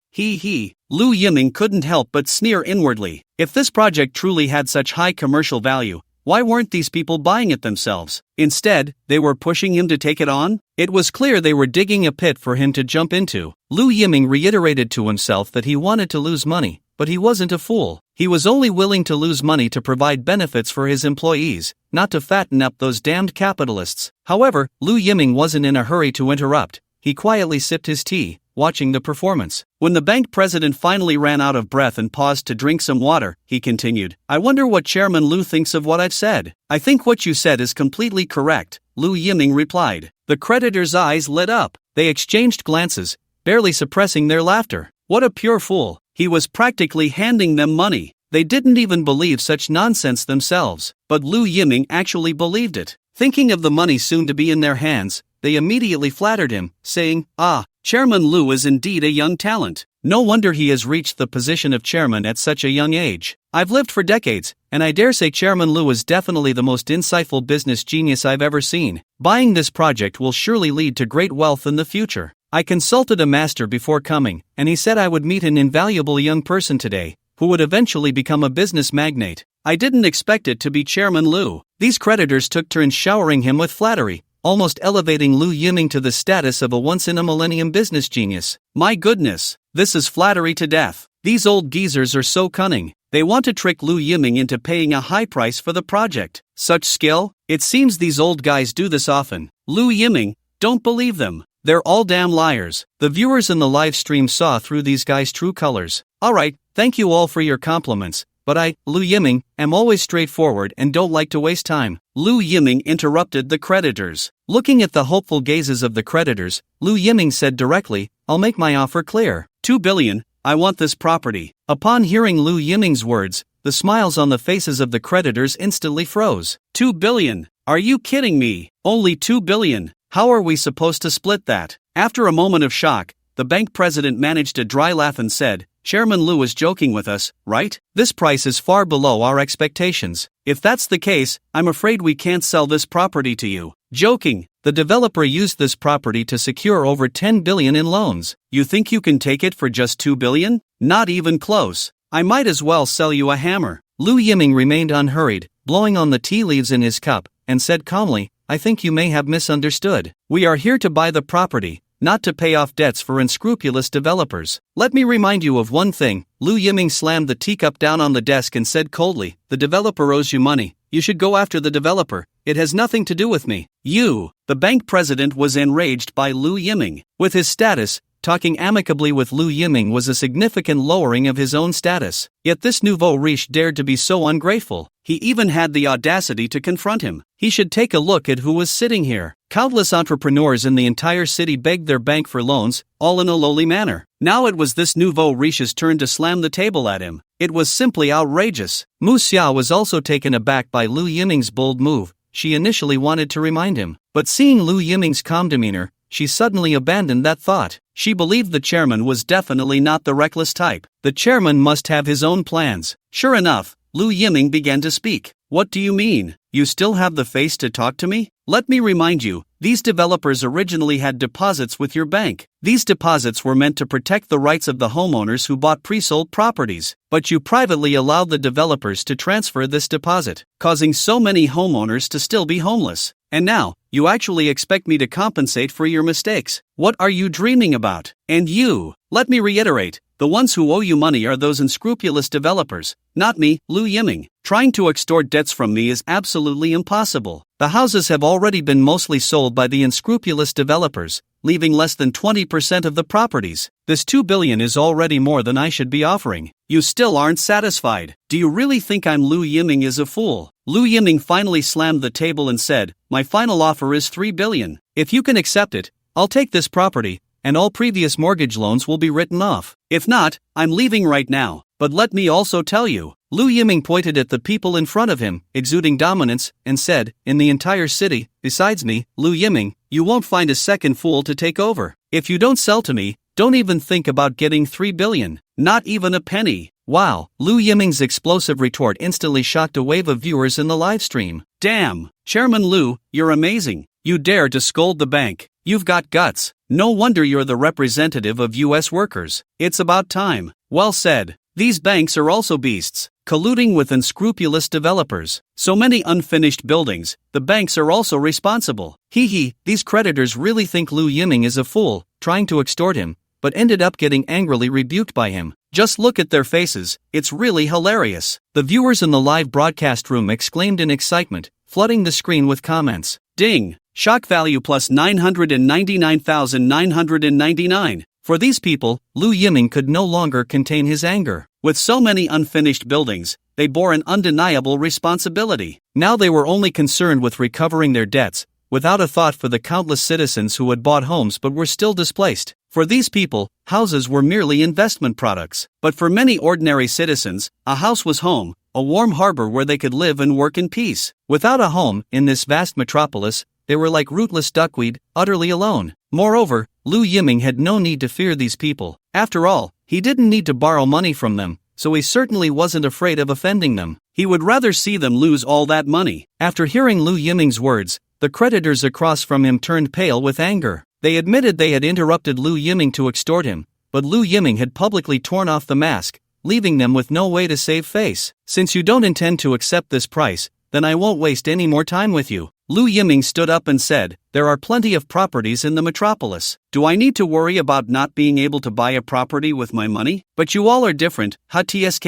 Lu Yiming couldn't help but sneer inwardly. If this project truly had such high commercial value, why weren't these people buying it themselves? Instead, they were pushing him to take it on? It was clear they were digging a pit for him to jump into. Lu Yiming reiterated to himself that he wanted to lose money, but he wasn't a fool. He was only willing to lose money to provide benefits for his employees, not to fatten up those damned capitalists. However, Lu Yiming wasn't in a hurry to interrupt. He quietly sipped his tea, watching the performance. When the bank president finally ran out of breath and paused to drink some water, he continued, "I wonder what Chairman Lu thinks of what I've said." "I think what you said is completely correct," Lu Yiming replied. The creditor's eyes lit up. They exchanged glances, barely suppressing their laughter. What a pure fool. He was practically handing them money. They didn't even believe such nonsense themselves, but Lu Yiming actually believed it. Thinking of the money soon to be in their hands, they immediately flattered him, saying, "Ah, Chairman Lu is indeed a young talent. No wonder he has reached the position of chairman at such a young age. I've lived for decades, and I dare say Chairman Lu is definitely the most insightful business genius I've ever seen. Buying this project will surely lead to great wealth in the future. I consulted a master before coming, and he said I would meet an invaluable young person today, who would eventually become a business magnate. I didn't expect it to be Chairman Lu." These creditors took turns showering him with flattery, almost elevating Lu Yiming to the status of a once-in-a-millennium business genius. My goodness, this is flattery to death. These old geezers are so cunning. They want to trick Lu Yiming into paying a high price for the project. Such skill? It seems these old guys do this often. Lu Yiming, don't believe them. They're all damn liars. The viewers in the live stream saw through these guys' true colors. Alright, thank you all for your compliments, but I, Lu Yiming, am always straightforward and don't like to waste time. Lu Yiming interrupted the creditors. Looking at the hopeful gazes of the creditors, Lu Yiming said directly, "I'll make my offer clear. 2 billion, I want this property." Upon hearing Lu Yiming's words, the smiles on the faces of the creditors instantly froze. 2 billion? Are you kidding me? Only 2 billion? How are we supposed to split that? After a moment of shock, the bank president managed a dry laugh and said, "Chairman Lu is joking with us, right? This price is far below our expectations. If that's the case, I'm afraid we can't sell this property to you." Joking. The developer used this property to secure over 10 billion in loans. You think you can take it for just 2 billion? Not even close. I might as well sell you a hammer. Lu Yiming remained unhurried, blowing on the tea leaves in his cup, and said calmly, "I think you may have misunderstood. We are here to buy the property, not to pay off debts for unscrupulous developers. Let me remind you of one thing." Lu Yiming slammed the teacup down on the desk and said coldly, "The developer owes you money. You should go after the developer. It has nothing to do with me." You. The bank president was enraged by Lu Yiming. With his status, talking amicably with Lu Yiming was a significant lowering of his own status. Yet this nouveau riche dared to be so ungrateful. He even had the audacity to confront him. He should take a look at who was sitting here. Countless entrepreneurs in the entire city begged their bank for loans, all in a lowly manner. Now it was this nouveau riche's turn to slam the table at him. It was simply outrageous. Mu Xia was also taken aback by Lu Yiming's bold move. She initially wanted to remind him, but seeing Lu Yiming's calm demeanor, she suddenly abandoned that thought. She believed the chairman was definitely not the reckless type. The chairman must have his own plans. Sure enough, Lu Yiming began to speak. "What do you mean? You still have the face to talk to me? Let me remind you, these developers originally had deposits with your bank. These deposits were meant to protect the rights of the homeowners who bought pre-sold properties, but you privately allowed the developers to transfer this deposit, causing so many homeowners to still be homeless. And now, you actually expect me to compensate for your mistakes? What are you dreaming about? And you, let me reiterate, the ones who owe you money are those unscrupulous developers, not me, Lu Yiming. Trying to extort debts from me is absolutely impossible. The houses have already been mostly sold by the unscrupulous developers, leaving less than 20% of the properties. This 2 billion is already more than I should be offering. You still aren't satisfied. Do you really think I'm Lu Yiming is a fool?" Lu Yiming finally slammed the table and said, "My final offer is 3 billion. If you can accept it, I'll take this property, and all previous mortgage loans will be written off. If not, I'm leaving right now. But let me also tell you." Lu Yiming pointed at the people in front of him, exuding dominance, and said, "In the entire city, besides me, Lu Yiming, you won't find a second fool to take over. If you don't sell to me, don't even think about getting 3 billion. Not even a penny." Wow, Lu Yiming's explosive retort instantly shocked a wave of viewers in the live stream. Damn, Chairman Lu, you're amazing. You dare to scold the bank. You've got guts. No wonder you're the representative of US workers. It's about time. Well said. These banks are also beasts, colluding with unscrupulous developers. So many unfinished buildings, the banks are also responsible. These creditors really think Lu Yiming is a fool, trying to extort him, but ended up getting angrily rebuked by him. Just look at their faces, it's really hilarious. The viewers in the live broadcast room exclaimed in excitement, flooding the screen with comments. Ding! Shock value plus 999,999. For these people, Lu Yiming could no longer contain his anger. With so many unfinished buildings, they bore an undeniable responsibility. Now they were only concerned with recovering their debts, without a thought for the countless citizens who had bought homes but were still displaced. For these people, houses were merely investment products. But for many ordinary citizens, a house was home, a warm harbor where they could live and work in peace. Without a home, in this vast metropolis, they were like rootless duckweed, utterly alone. Moreover, Lu Yiming had no need to fear these people. After all, he didn't need to borrow money from them, so he certainly wasn't afraid of offending them. He would rather see them lose all that money. After hearing Lu Yiming's words, the creditors across from him turned pale with anger. They admitted they had interrupted Lu Yiming to extort him, but Lu Yiming had publicly torn off the mask, leaving them with no way to save face. Since you don't intend to accept this price, then I won't waste any more time with you. Lu Yiming stood up and said, there are plenty of properties in the metropolis. Do I need to worry about not being able to buy a property with my money? But you all are different. TSK.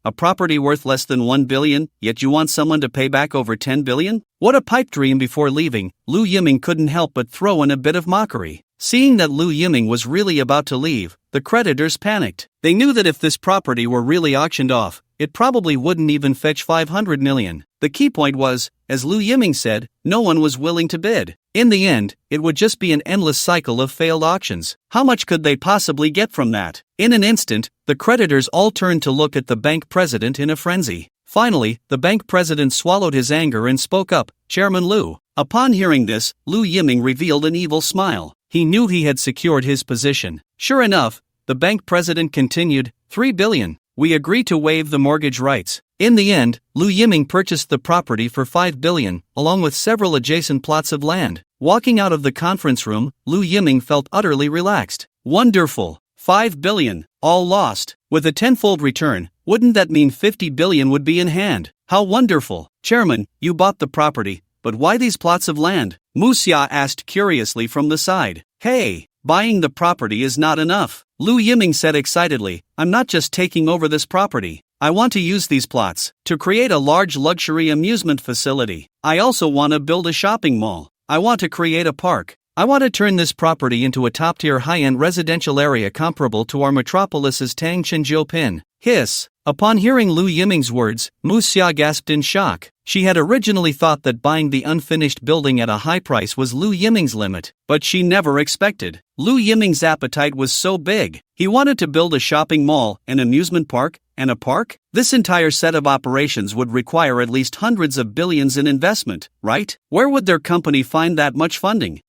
A property worth less than 1 billion, yet you want someone to pay back over 10 billion? What a pipe dream. Before leaving, Lu Yiming couldn't help but throw in a bit of mockery. Seeing that Lu Yiming was really about to leave, the creditors panicked. They knew that if this property were really auctioned off, it probably wouldn't even fetch 500 million. The key point was, as Lu Yiming said, no one was willing to bid. In the end, it would just be an endless cycle of failed auctions. How much could they possibly get from that? In an instant, the creditors all turned to look at the bank president in a frenzy. Finally, the bank president swallowed his anger and spoke up, Chairman Lu. Upon hearing this, Lu Yiming revealed an evil smile. He knew he had secured his position. Sure enough, the bank president continued, 3 billion. We agree to waive the mortgage rights. In the end, Lu Yiming purchased the property for 5 billion, along with several adjacent plots of land. Walking out of the conference room, Lu Yiming felt utterly relaxed. Wonderful! 5 billion, all lost. With a tenfold return, wouldn't that mean 50 billion would be in hand? How wonderful! Chairman, you bought the property, but why these plots of land? Muxia asked curiously from the side. Hey, buying the property is not enough. Lu Yiming said excitedly, I'm not just taking over this property. I want to use these plots to create a large luxury amusement facility. I also want to build a shopping mall. I want to create a park. I want to turn this property into a top-tier high-end residential area comparable to our metropolis's Tangchenjiu. Hiss. Upon hearing Lu Yiming's words, Muxia gasped in shock. She had originally thought that buying the unfinished building at a high price was Lu Yiming's limit, but she never expected. Lu Yiming's appetite was so big. He wanted to build a shopping mall, an amusement park, and a park? This entire set of operations would require at least hundreds of billions in investment, right? Where would their company find that much funding?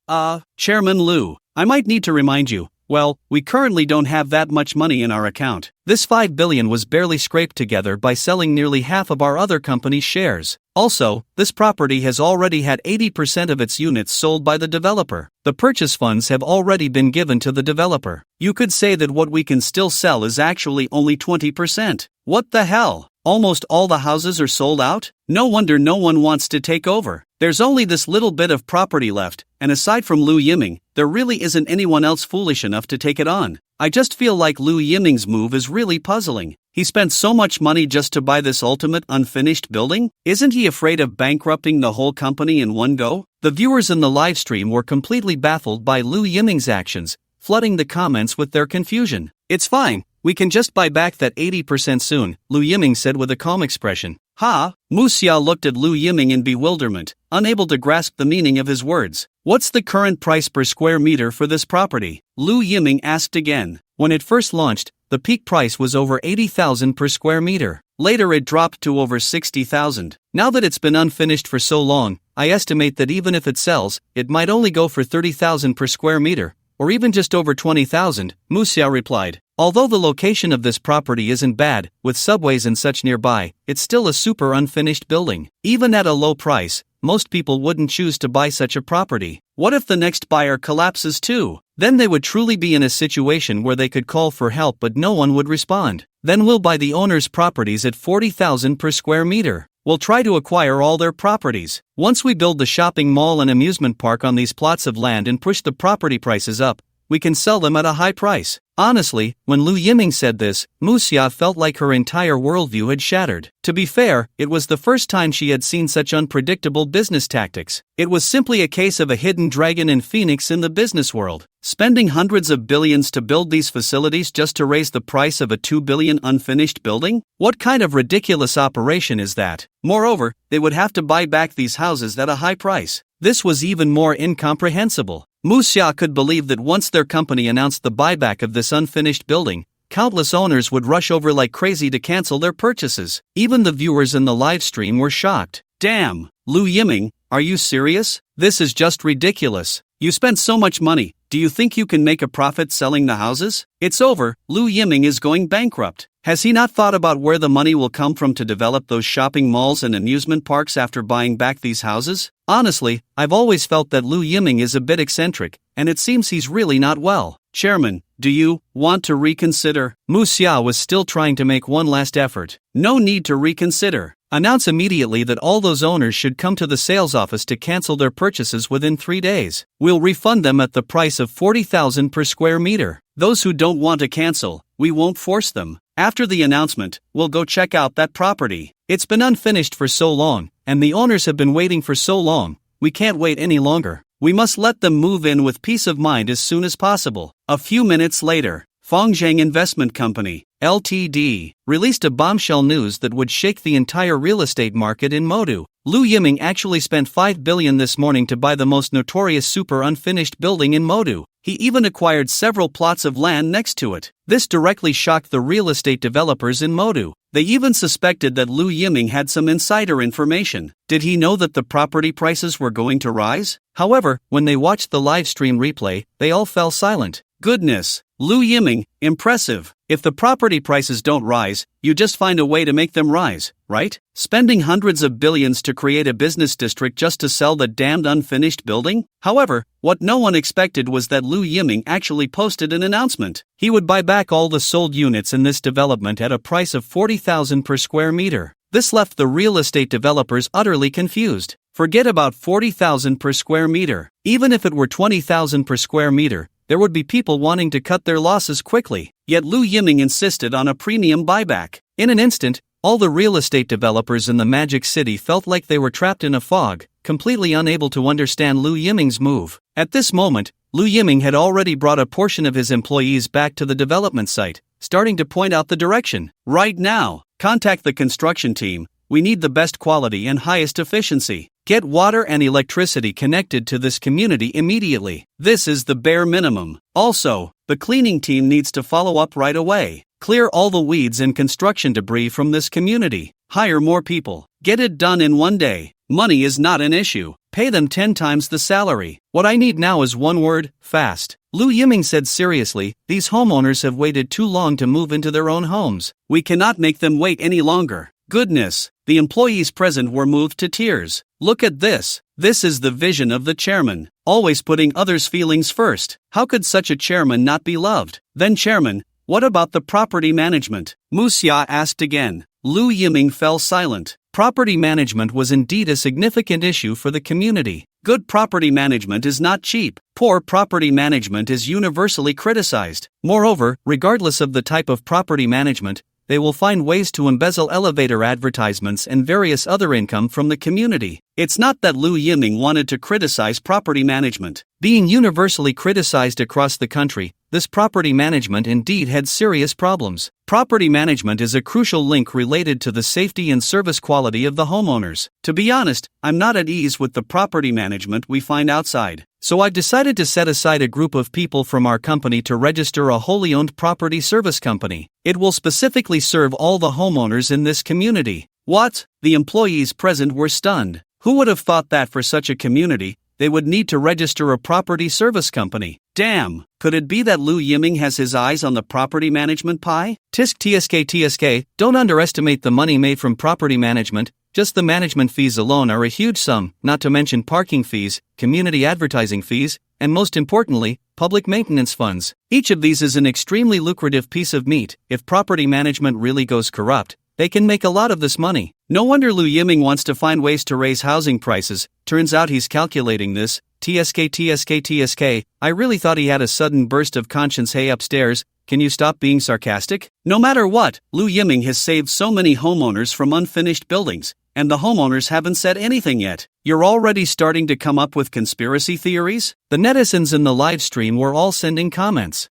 Chairman Lu, I might need to remind you. Well, we currently don't have that much money in our account. This 5 billion was barely scraped together by selling nearly half of our other company's shares. Also, this property has already had 80% of its units sold by the developer. The purchase funds have already been given to the developer. You could say that what we can still sell is actually only 20%. What the hell? Almost all the houses are sold out? No wonder no one wants to take over. There's only this little bit of property left, and aside from Lu Yiming, there really isn't anyone else foolish enough to take it on. I just feel like Lu Yiming's move is really puzzling. He spent so much money just to buy this ultimate unfinished building? Isn't he afraid of bankrupting the whole company in one go? The viewers in the live stream were completely baffled by Lu Yiming's actions, flooding the comments with their confusion. It's fine, we can just buy back that 80% soon, Lu Yiming said with a calm expression. Ha! Muxia looked at Lu Yiming in bewilderment, unable to grasp the meaning of his words. What's the current price per square meter for this property? Lu Yiming asked again. When it first launched, the peak price was over 80,000 per square meter. Later it dropped to over 60,000. Now that it's been unfinished for so long, I estimate that even if it sells, it might only go for 30,000 per square meter, or even just over 20,000, Muxia replied. Although the location of this property isn't bad, with subways and such nearby, it's still a super unfinished building. Even at a low price, most people wouldn't choose to buy such a property. What if the next buyer collapses too? Then they would truly be in a situation where they could call for help but no one would respond. Then we'll buy the owner's properties at 40,000 per square meter. We'll try to acquire all their properties. Once we build the shopping mall and amusement park on these plots of land and push the property prices up, we can sell them at a high price. Honestly, when Lu Yiming said this, Muxia felt like her entire worldview had shattered. To be fair, it was the first time she had seen such unpredictable business tactics. It was simply a case of a hidden dragon and phoenix in the business world, spending hundreds of billions to build these facilities just to raise the price of a 2 billion unfinished building? What kind of ridiculous operation is that? Moreover, they would have to buy back these houses at a high price. This was even more incomprehensible. Muxia could believe that once their company announced the buyback of this unfinished building, countless owners would rush over like crazy to cancel their purchases. Even the viewers in the live stream were shocked. Damn, Lu Yiming, are you serious? This is just ridiculous. You spent so much money, do you think you can make a profit selling the houses? It's over, Lu Yiming is going bankrupt. Has he not thought about where the money will come from to develop those shopping malls and amusement parks after buying back these houses? Honestly, I've always felt that Lu Yiming is a bit eccentric, and it seems he's really not well. Chairman, do you want to reconsider? Muxia was still trying to make one last effort. No need to reconsider. Announce immediately that all those owners should come to the sales office to cancel their purchases within 3 days. We'll refund them at the price of 40,000 per square meter. Those who don't want to cancel, we won't force them. After the announcement, we'll go check out that property. It's been unfinished for so long, and the owners have been waiting for so long, we can't wait any longer. We must let them move in with peace of mind as soon as possible. A few minutes later, Fengzheng Investment Company, Ltd., released a bombshell news that would shake the entire real estate market in Modu. Lu Yiming actually spent 5 billion this morning to buy the most notorious super unfinished building in Modu. He even acquired several plots of land next to it. This directly shocked the real estate developers in Modu. They even suspected that Lu Yiming had some insider information. Did he know that the property prices were going to rise? However, when they watched the live stream replay, they all fell silent. Goodness, Lu Yiming, impressive. If the property prices don't rise, you just find a way to make them rise, right? Spending hundreds of billions to create a business district just to sell the damned unfinished building? However, what no one expected was that Lu Yiming actually posted an announcement. He would buy back all the sold units in this development at a price of 40,000 per square meter. This left the real estate developers utterly confused. Forget about 40,000 per square meter. Even if it were 20,000 per square meter, there would be people wanting to cut their losses quickly. Yet Lu Yiming insisted on a premium buyback. In an instant, all the real estate developers in the Magic City felt like they were trapped in a fog, completely unable to understand Lu Yiming's move. At this moment, Lu Yiming had already brought a portion of his employees back to the development site, starting to point out the direction. Right now, contact the construction team. We need the best quality and highest efficiency. Get water and electricity connected to this community immediately. This is the bare minimum. Also, the cleaning team needs to follow up right away. Clear all the weeds and construction debris from this community. Hire more people. Get it done in one day. Money is not an issue. Pay them 10 times the salary. What I need now is one word: fast. Lu Yiming said seriously, these homeowners have waited too long to move into their own homes. We cannot make them wait any longer. Goodness, the employees present were moved to tears. Look at this. This is the vision of the chairman, always putting others' feelings first. How could such a chairman not be loved? Then chairman, what about the property management? Muxia asked again. Lu Yiming fell silent. Property management was indeed a significant issue for the community. Good property management is not cheap. Poor property management is universally criticized. Moreover, regardless of the type of property management, they will find ways to embezzle elevator advertisements and various other income from the community. It's not that Lu Yiming wanted to criticize property management. Being universally criticized across the country, this property management indeed had serious problems. Property management is a crucial link related to the safety and service quality of the homeowners. To be honest, I'm not at ease with the property management we find outside. So I've decided to set aside a group of people from our company to register a wholly owned property service company. It will specifically serve all the homeowners in this community. What? The employees present were stunned. Who would have thought that for such a community, they would need to register a property service company? Damn, could it be that Lu Yiming has his eyes on the property management pie? Tisk tsk, don't underestimate the money made from property management. Just the management fees alone are a huge sum, not to mention parking fees, community advertising fees, and most importantly, public maintenance funds. Each of these is an extremely lucrative piece of meat. If property management really goes corrupt, they can make a lot of this money. No wonder Lu Yiming wants to find ways to raise housing prices. Turns out he's calculating this. TSK. I really thought he had a sudden burst of conscience. Hey upstairs, can you stop being sarcastic? No matter what, Lu Yiming has saved so many homeowners from unfinished buildings, and the homeowners haven't said anything yet. You're already starting to come up with conspiracy theories? The netizens in the live stream were all sending comments.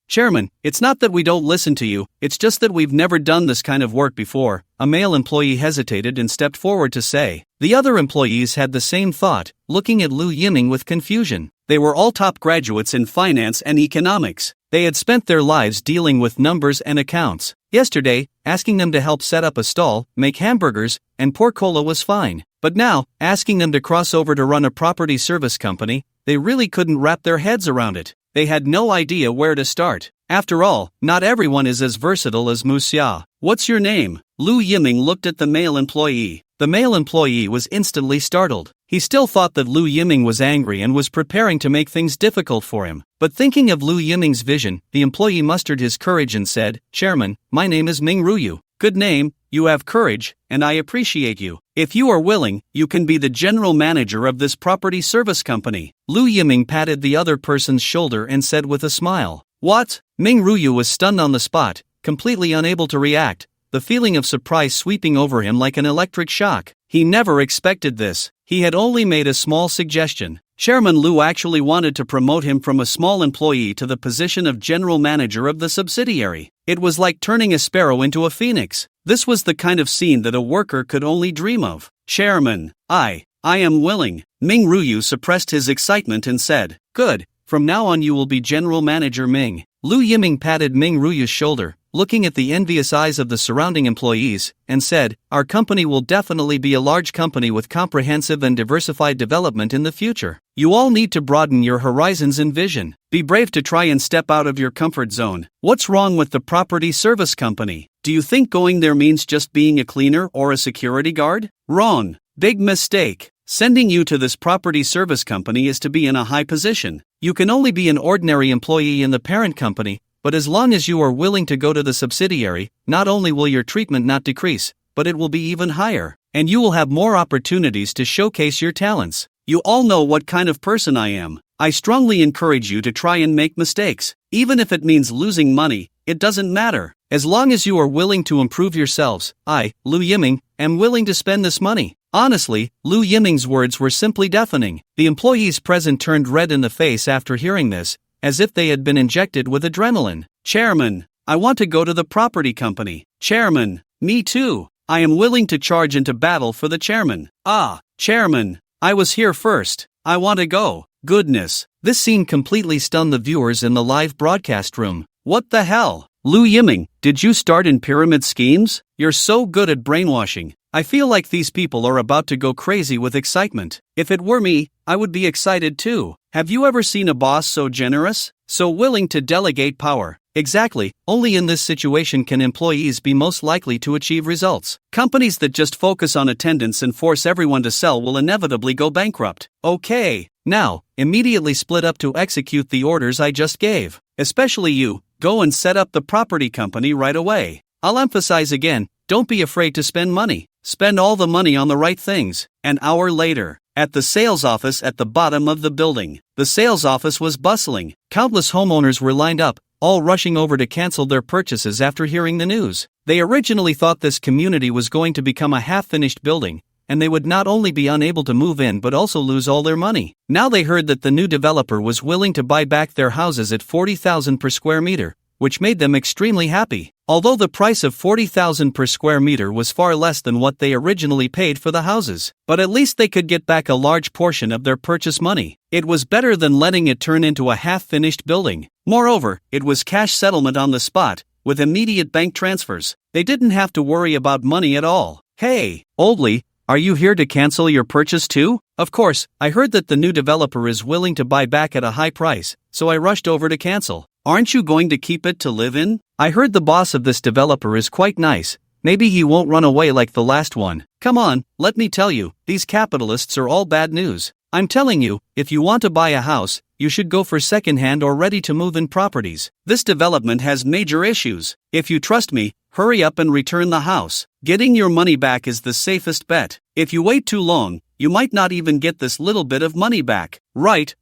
Chairman, it's not that we don't listen to you, it's just that we've never done this kind of work before. A male employee hesitated and stepped forward to say. The other employees had the same thought, looking at Lu Yiming with confusion. They were all top graduates in finance and economics. They had spent their lives dealing with numbers and accounts. Yesterday, asking them to help set up a stall, make hamburgers, and pour cola was fine. But now, asking them to cross over to run a property service company, they really couldn't wrap their heads around it. They had no idea where to start. After all, not everyone is as versatile as Mu Xia. What's your name? Lu Yiming looked at the male employee. The male employee was instantly startled. He still thought that Lu Yiming was angry and was preparing to make things difficult for him. But thinking of Lu Yiming's vision, the employee mustered his courage and said, Chairman, my name is Ming Ruyu. Good name, you have courage, and I appreciate you. If you are willing, you can be the general manager of this property service company. Lu Yiming patted the other person's shoulder and said with a smile. What? Ming Ruyu was stunned on the spot, completely unable to react, the feeling of surprise sweeping over him like an electric shock. He never expected this. He had only made a small suggestion. Chairman Lu actually wanted to promote him from a small employee to the position of general manager of the subsidiary. It was like turning a sparrow into a phoenix. This was the kind of scene that a worker could only dream of. Chairman, I am willing. Ming Ruyu suppressed his excitement and said, Good, from now on you will be general manager Ming. Lu Yiming patted Ming Ruyu's shoulder, looking at the envious eyes of the surrounding employees, and said, Our company will definitely be a large company with comprehensive and diversified development in the future. You all need to broaden your horizons and vision. Be brave to try and step out of your comfort zone. What's wrong with the property service company? Do you think going there means just being a cleaner or a security guard? Wrong. Big mistake. Sending you to this property service company is to be in a high position. You can only be an ordinary employee in the parent company, but as long as you are willing to go to the subsidiary, not only will your treatment not decrease, but it will be even higher, and you will have more opportunities to showcase your talents. You all know what kind of person I am. I strongly encourage you to try and make mistakes. Even if it means losing money, it doesn't matter. As long as you are willing to improve yourselves, I, Lu Yiming, am willing to spend this money. Honestly, Lu Yiming's words were simply deafening. The employees present turned red in the face after hearing this, as if they had been injected with adrenaline. Chairman, I want to go to the property company. Chairman, me too. I am willing to charge into battle for the chairman. Chairman, I was here first. I want to go. Goodness. This scene completely stunned the viewers in the live broadcast room. What the hell? Lu Yiming, did you start in pyramid schemes? You're so good at brainwashing. I feel like these people are about to go crazy with excitement. If it were me, I would be excited too. Have you ever seen a boss so generous, so willing to delegate power? Exactly, only in this situation can employees be most likely to achieve results. Companies that just focus on attendance and force everyone to sell will inevitably go bankrupt. Okay, now, immediately split up to execute the orders I just gave. Especially you, go and set up the property company right away. I'll emphasize again, don't be afraid to spend money. Spend all the money on the right things. An hour later, at the sales office at the bottom of the building, the sales office was bustling. Countless homeowners were lined up, all rushing over to cancel their purchases after hearing the news. They originally thought this community was going to become a half-finished building, and they would not only be unable to move in but also lose all their money. Now they heard that the new developer was willing to buy back their houses at 40,000 per square meter, which made them extremely happy. Although the price of 40,000 per square meter was far less than what they originally paid for the houses, but at least they could get back a large portion of their purchase money. It was better than letting it turn into a half-finished building. Moreover, it was cash settlement on the spot, with immediate bank transfers. They didn't have to worry about money at all. Hey, Oldly, are you here to cancel your purchase too? Of course, I heard that the new developer is willing to buy back at a high price, so I rushed over to cancel. Aren't you going to keep it to live in? I heard the boss of this developer is quite nice, Maybe he won't run away like the last one. Come on, let me tell you, these capitalists are all bad news. I'm telling you, if you want to buy a house, you should go for second-hand or ready-to-move-in properties. This development has major issues. If you trust me, hurry up and return the house. Getting your money back is the safest bet. If you wait too long, you might not even get this little bit of money back. Right.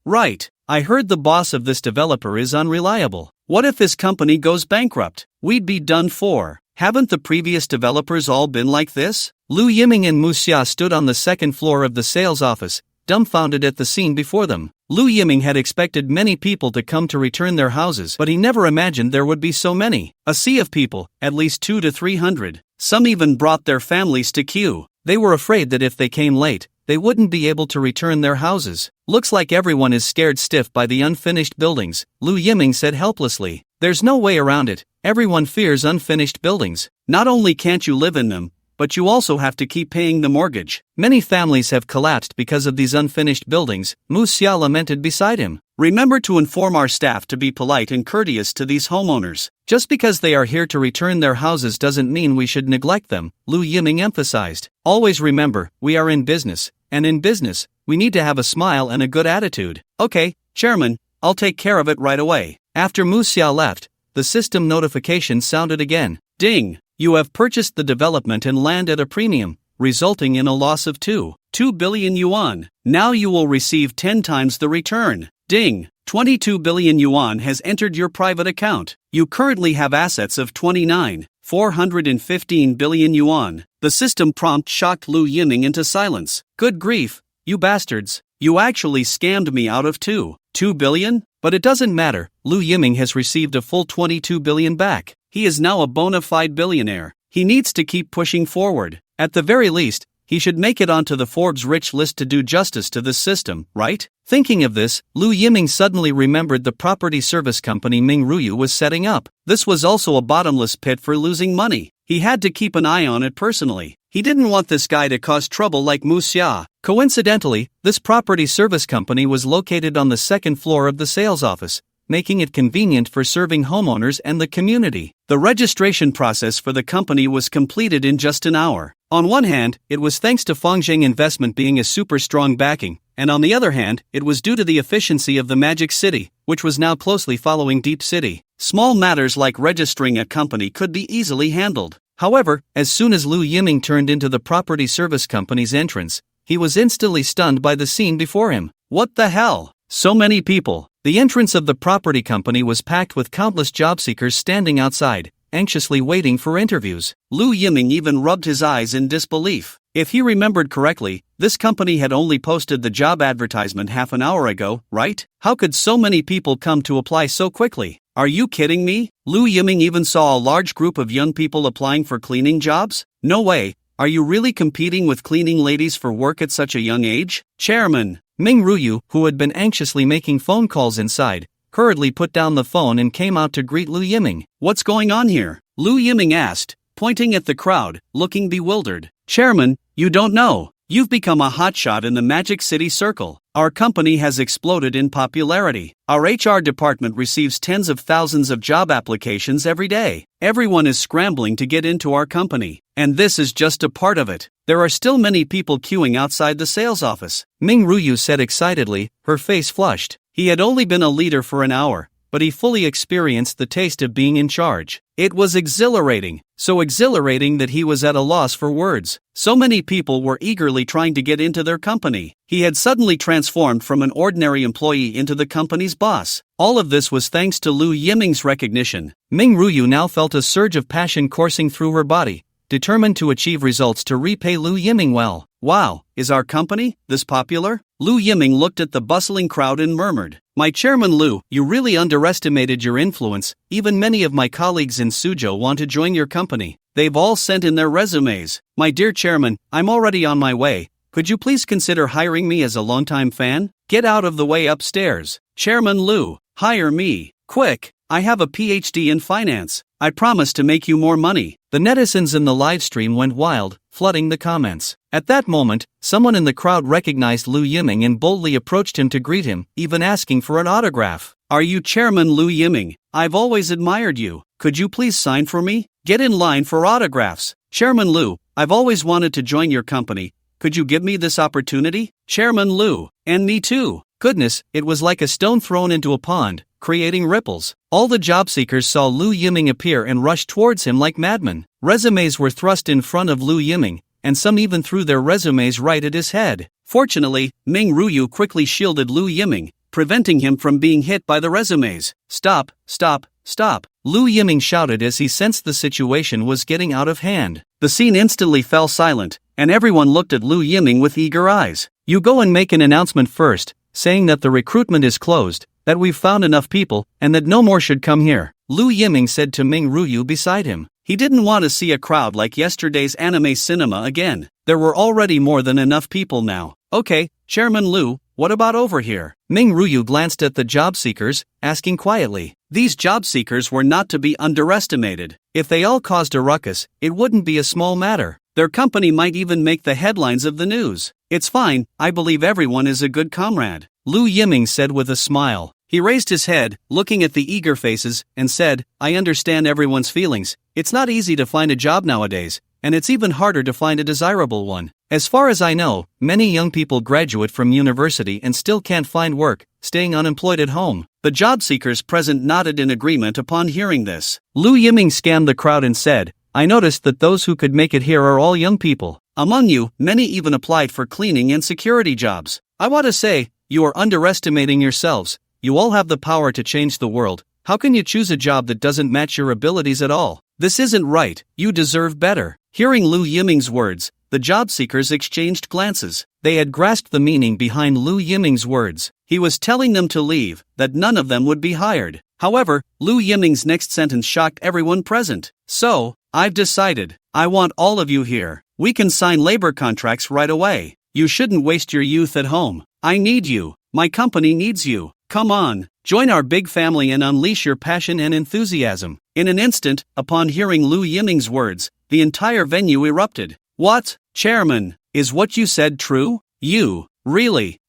I heard the boss of this developer is unreliable. What if this company goes bankrupt? We'd be done for. Haven't the previous developers all been like this? Lu Yiming and Mu Xia stood on the second floor of the sales office, dumbfounded at the scene before them. Lu Yiming had expected many people to come to return their houses, but he never imagined there would be so many. A sea of people, at least 200 to 300. Some even brought their families to queue. They were afraid that if they came late, they wouldn't be able to return their houses. Looks like everyone is scared stiff by the unfinished buildings, Lu Yiming said helplessly. There's no way around it. Everyone fears unfinished buildings. Not only can't you live in them, but you also have to keep paying the mortgage. Many families have collapsed because of these unfinished buildings, Mu Xia lamented beside him. Remember to inform our staff to be polite and courteous to these homeowners. Just because they are here to return their houses doesn't mean we should neglect them, Lu Yiming emphasized. Always remember, we are in business, and in business, we need to have a smile and a good attitude. Okay, Chairman, I'll take care of it right away. After Mu Xia left, the system notification sounded again. Ding! You have purchased the development and land at a premium, resulting in a loss of 2 billion yuan. Now you will receive 10 times the return. Ding! 22 billion yuan has entered your private account. You currently have assets of 415 billion yuan. The system prompt shocked Lu Yiming into silence. Good grief, you bastards. You actually scammed me out of 2 billion? But it doesn't matter, Lu Yiming has received a full 22 billion back. He is now a bona fide billionaire. He needs to keep pushing forward. At the very least, he should make it onto the Forbes rich list to do justice to this system, right? Thinking of this, Lu Yiming suddenly remembered the property service company Ming Ruyu was setting up. This was also a bottomless pit for losing money. He had to keep an eye on it personally. He didn't want this guy to cause trouble like Mu Xia. Coincidentally, this property service company was located on the second floor of the sales office, making it convenient for serving homeowners and the community. The registration process for the company was completed in just an hour. On one hand, it was thanks to Fengjing Investment being a super strong backing, and on the other hand, it was due to the efficiency of the Magic City, which was now closely following Deep City. Small matters like registering a company could be easily handled. However, as soon as Lu Yiming turned into the property service company's entrance, he was instantly stunned by the scene before him. What the hell? So many people. The entrance of the property company was packed with countless job seekers standing outside, anxiously waiting for interviews. Lu Yiming even rubbed his eyes in disbelief. If he remembered correctly, this company had only posted the job advertisement half an hour ago, right? How could so many people come to apply so quickly? Are you kidding me? Lu Yiming even saw a large group of young people applying for cleaning jobs? No way. Are you really competing with cleaning ladies for work at such a young age? Chairman Ming Ruyu, who had been anxiously making phone calls inside, hurriedly put down the phone and came out to greet Lu Yiming. What's going on here? Lu Yiming asked, pointing at the crowd, looking bewildered. Chairman, you don't know. You've become a hotshot in the Magic City circle. Our company has exploded in popularity. Our HR department receives tens of thousands of job applications every day. Everyone is scrambling to get into our company. And this is just a part of it. There are still many people queuing outside the sales office. Ming Ruyu said excitedly, her face flushed. He had only been a leader for an hour, but he fully experienced the taste of being in charge. It was exhilarating, so exhilarating that he was at a loss for words. So many people were eagerly trying to get into their company. He had suddenly transformed from an ordinary employee into the company's boss. All of this was thanks to Lu Yiming's recognition. Ming Ruyu now felt a surge of passion coursing through her body, determined to achieve results to repay Lu Yiming well. Wow, is our company this popular? Lu Yiming looked at the bustling crowd and murmured, My Chairman Lu, you really underestimated your influence. Even many of my colleagues in Suzhou want to join your company. They've all sent in their resumes. My dear Chairman, I'm already on my way. Could you please consider hiring me as a longtime fan? Get out of the way upstairs. Chairman Lu, hire me. Quick, I have a PhD in finance. I promise to make you more money. The netizens in the live stream went wild, flooding the comments. At that moment, someone in the crowd recognized Lu Yiming and boldly approached him to greet him, even asking for an autograph. Are you Chairman Lu Yiming? I've always admired you. Could you please sign for me? Get in line for autographs. Chairman Lu, I've always wanted to join your company. Could you give me this opportunity? Chairman Lu, and me too. Goodness, it was like a stone thrown into a pond, creating ripples. All the job seekers saw Lu Yiming appear and rushed towards him like madmen. Resumes were thrust in front of Lu Yiming, and some even threw their resumes right at his head. Fortunately, Ming Ruyu quickly shielded Lu Yiming, preventing him from being hit by the resumes. Stop, stop, stop, Lu Yiming shouted as he sensed the situation was getting out of hand. The scene instantly fell silent, and everyone looked at Lu Yiming with eager eyes. You go and make an announcement first, saying that the recruitment is closed, that we've found enough people, and that no more should come here, Lu Yiming said to Ming Ruyu beside him. He didn't want to see a crowd like yesterday's anime cinema again. There were already more than enough people now. Okay, Chairman Lu, what about over here? Ming Ruyu glanced at the job seekers, asking quietly. These job seekers were not to be underestimated. If they all caused a ruckus, it wouldn't be a small matter. Their company might even make the headlines of the news. It's fine, I believe everyone is a good comrade, Lu Yiming said with a smile. He raised his head, looking at the eager faces, and said, I understand everyone's feelings. It's not easy to find a job nowadays, and it's even harder to find a desirable one. As far as I know, many young people graduate from university and still can't find work, staying unemployed at home. The job seekers present nodded in agreement upon hearing this. Lu Yiming scanned the crowd and said, I noticed that those who could make it here are all young people. Among you, many even applied for cleaning and security jobs. I want to say, you are underestimating yourselves. You all have the power to change the world. How can you choose a job that doesn't match your abilities at all? This isn't right, you deserve better. Hearing Lu Yiming's words, the job seekers exchanged glances. They had grasped the meaning behind Lu Yiming's words. He was telling them to leave, that none of them would be hired. However, Lu Yiming's next sentence shocked everyone present. So, I've decided. I want all of you here. We can sign labor contracts right away. You shouldn't waste your youth at home. I need you. My company needs you. Come on, join our big family and unleash your passion and enthusiasm. In an instant, upon hearing Lu Yiming's words, the entire venue erupted. What, Chairman, is what you said true? You, really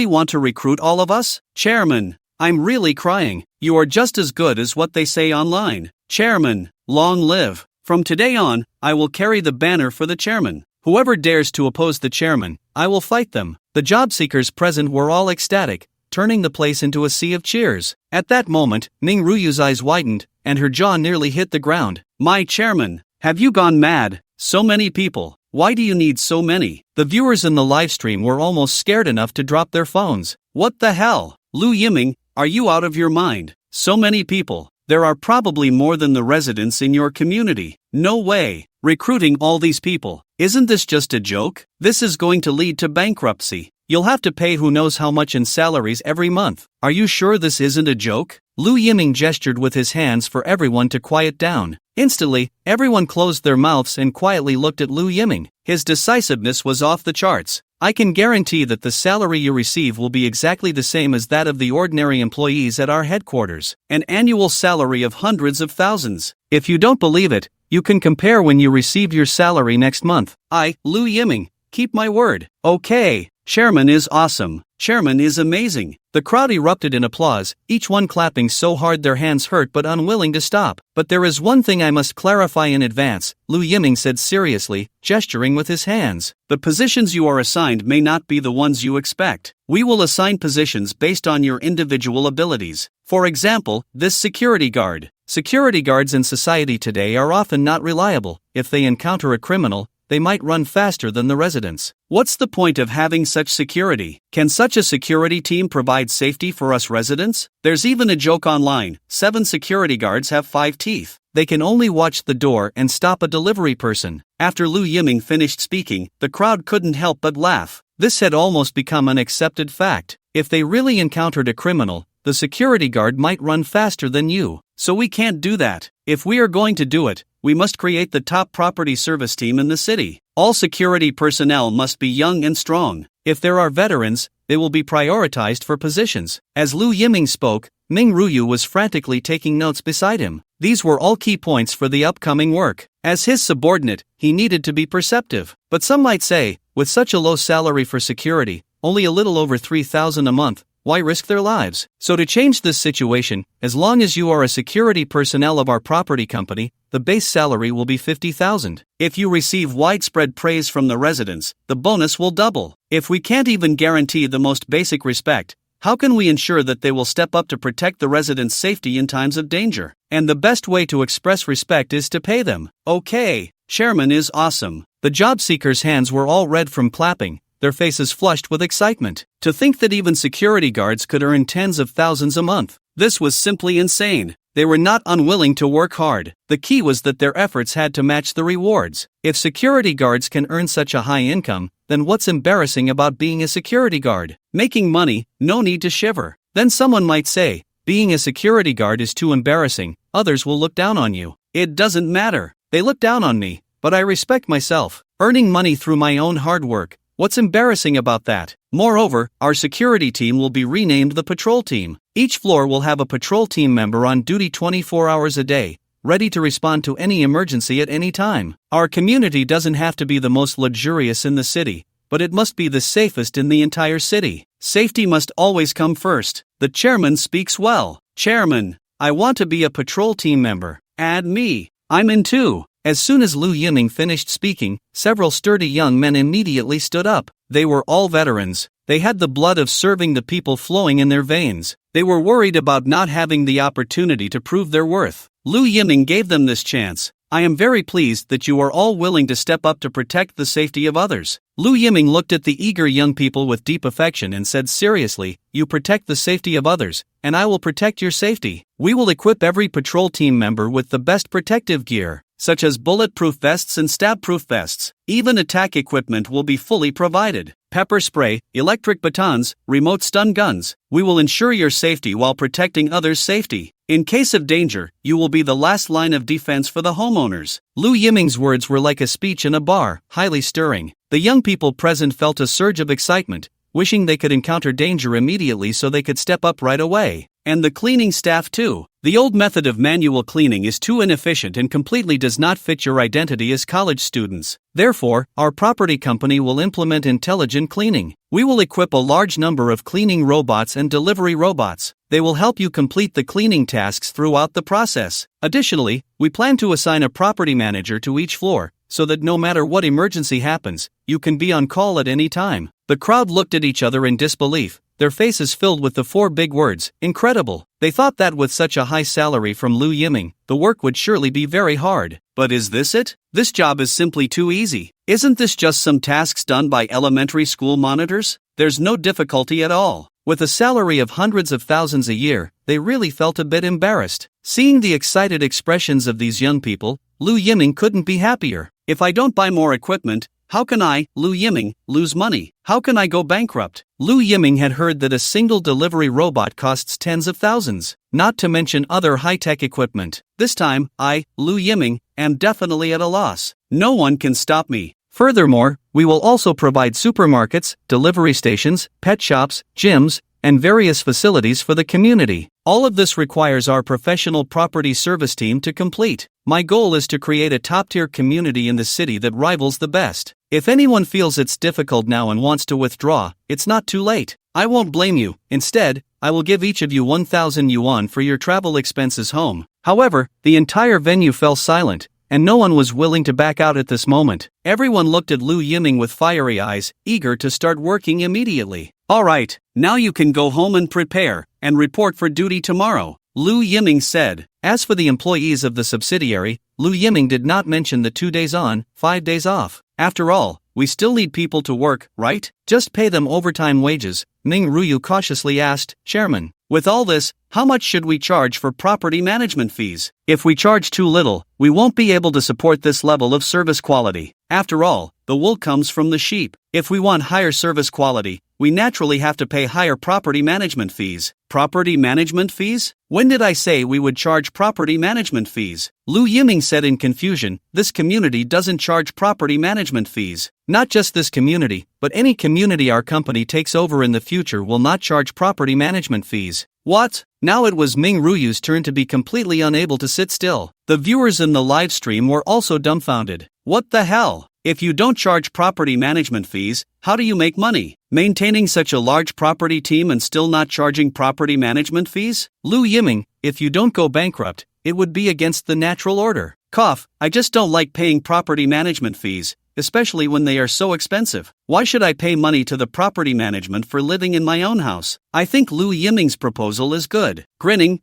want to recruit all of us? Chairman, I'm really crying. You are just as good as what they say online. Chairman, long live. From today on, I will carry the banner for the chairman. Whoever dares to oppose the chairman, I will fight them. The job seekers present were all ecstatic, turning the place into a sea of cheers. At that moment, Ming Ruyu's eyes widened, and her jaw nearly hit the ground. My chairman, have you gone mad? So many people. Why do you need so many? The viewers in the livestream were almost scared enough to drop their phones. What the hell? Lu Yiming, are you out of your mind? So many people. There are probably more than the residents in your community. No way. Recruiting all these people. Isn't this just a joke? This is going to lead to bankruptcy. You'll have to pay who knows how much in salaries every month. Are you sure this isn't a joke? Lu Yiming gestured with his hands for everyone to quiet down. Instantly, everyone closed their mouths and quietly looked at Lu Yiming. His decisiveness was off the charts. I can guarantee that the salary you receive will be exactly the same as that of the ordinary employees at our headquarters, an annual salary of hundreds of thousands. If you don't believe it, you can compare when you receive your salary next month. Lu Yiming, keep my word. Okay, Chairman is awesome. Chairman is amazing. The crowd erupted in applause, each one clapping so hard their hands hurt but unwilling to stop. But there is one thing I must clarify in advance, Lu Yiming said seriously, gesturing with his hands. The positions you are assigned may not be the ones you expect. We will assign positions based on your individual abilities. For example, this security guard. Security guards in society today are often not reliable. If they encounter a criminal, they might run faster than the residents. What's the point of having such security? Can such a security team provide safety for us residents? There's even a joke online. 7 security guards have 5 teeth. They can only watch the door and stop a delivery person. After Lu Yiming finished speaking, the crowd couldn't help but laugh. This had almost become an accepted fact. If they really encountered a criminal, the security guard might run faster than you. So we can't do that. If we are going to do it, we must create the top property service team in the city. All security personnel must be young and strong. If there are veterans, they will be prioritized for positions. As Lu Yiming spoke, Ming Ruyu was frantically taking notes beside him. These were all key points for the upcoming work. As his subordinate, he needed to be perceptive. But some might say, with such a low salary for security, only a little over 3,000 a month, why risk their lives? So to change this situation, as long as you are a security personnel of our property company, the base salary will be 50,000. If you receive widespread praise from the residents, the bonus will double. If we can't even guarantee the most basic respect, how can we ensure that they will step up to protect the residents' safety in times of danger? And the best way to express respect is to pay them. Okay, chairman is awesome. The job seekers' hands were all red from clapping, their faces flushed with excitement. To think that even security guards could earn tens of thousands a month. This was simply insane. They were not unwilling to work hard. The key was that their efforts had to match the rewards. If security guards can earn such a high income, then what's embarrassing about being a security guard? Making money, no need to shiver. Then someone might say, being a security guard is too embarrassing, others will look down on you. It doesn't matter. They look down on me, but I respect myself. Earning money through my own hard work. What's embarrassing about that? Moreover, our security team will be renamed the patrol team. Each floor will have a patrol team member on duty 24 hours a day, ready to respond to any emergency at any time. Our community doesn't have to be the most luxurious in the city, but it must be the safest in the entire city. Safety must always come first. The chairman speaks well. Chairman, I want to be a patrol team member. Add me. I'm in too. As soon as Lu Yiming finished speaking, several sturdy young men immediately stood up. They were all veterans. They had the blood of serving the people flowing in their veins. They were worried about not having the opportunity to prove their worth. Lu Yiming gave them this chance. I am very pleased that you are all willing to step up to protect the safety of others. Lu Yiming looked at the eager young people with deep affection and said seriously, you protect the safety of others, and I will protect your safety. We will equip every patrol team member with the best protective gear, such as bulletproof vests and stab-proof vests. Even attack equipment will be fully provided. Pepper spray, electric batons, remote stun guns. We will ensure your safety while protecting others' safety. In case of danger, you will be the last line of defense for the homeowners. Lu Yiming's words were like a speech in a bar, highly stirring. The young people present felt a surge of excitement, wishing they could encounter danger immediately so they could step up right away. And the cleaning staff too. The old method of manual cleaning is too inefficient and completely does not fit your identity as college students. Therefore, our property company will implement intelligent cleaning. We will equip a large number of cleaning robots and delivery robots. They will help you complete the cleaning tasks throughout the process. Additionally, we plan to assign a property manager to each floor, so that no matter what emergency happens, you can be on call at any time. The crowd looked at each other in disbelief, their faces filled with the four big words, incredible. They thought that with such a high salary from Lu Yiming, the work would surely be very hard. But is this it? This job is simply too easy. Isn't this just some tasks done by elementary school monitors? There's no difficulty at all. With a salary of hundreds of thousands a year, they really felt a bit embarrassed. Seeing the excited expressions of these young people, Lu Yiming couldn't be happier. If I don't buy more equipment, how can I, Lu Yiming, lose money? How can I go bankrupt? Lu Yiming had heard that a single delivery robot costs tens of thousands, not to mention other high-tech equipment. This time, I, Lu Yiming, am definitely at a loss. No one can stop me. Furthermore, we will also provide supermarkets, delivery stations, pet shops, gyms, and various facilities for the community. All of this requires our professional property service team to complete. My goal is to create a top-tier community in the city that rivals the best. If anyone feels it's difficult now and wants to withdraw, it's not too late. I won't blame you. Instead, I will give each of you 1,000 yuan for your travel expenses home. However, the entire venue fell silent, and no one was willing to back out at this moment. Everyone looked at Lu Yiming with fiery eyes, eager to start working immediately. Alright, now you can go home and prepare, and report for duty tomorrow, Lu Yiming said. As for the employees of the subsidiary, Lu Yiming did not mention the 2 days on, 5 days off. After all, we still need people to work, right? Just pay them overtime wages, Ming Ruyu cautiously asked. Chairman, with all this, how much should we charge for property management fees? If we charge too little, we won't be able to support this level of service quality. After all, the wool comes from the sheep. If we want higher service quality, we naturally have to pay higher property management fees. Property management fees? When did I say we would charge property management fees? Lu Yiming said in confusion, this community doesn't charge property management fees. Not just this community, but any community our company takes over in the future will not charge property management fees. What? Now it was Ming Ruyu's turn to be completely unable to sit still. The viewers in the live stream were also dumbfounded. What the hell? If you don't charge property management fees, how do you make money? Maintaining such a large property team and still not charging property management fees? Lu Yiming, if you don't go bankrupt, it would be against the natural order. Cough, I just don't like paying property management fees, especially when they are so expensive. Why should I pay money to the property management for living in my own house? I think Lu Yiming's proposal is good. Grinning,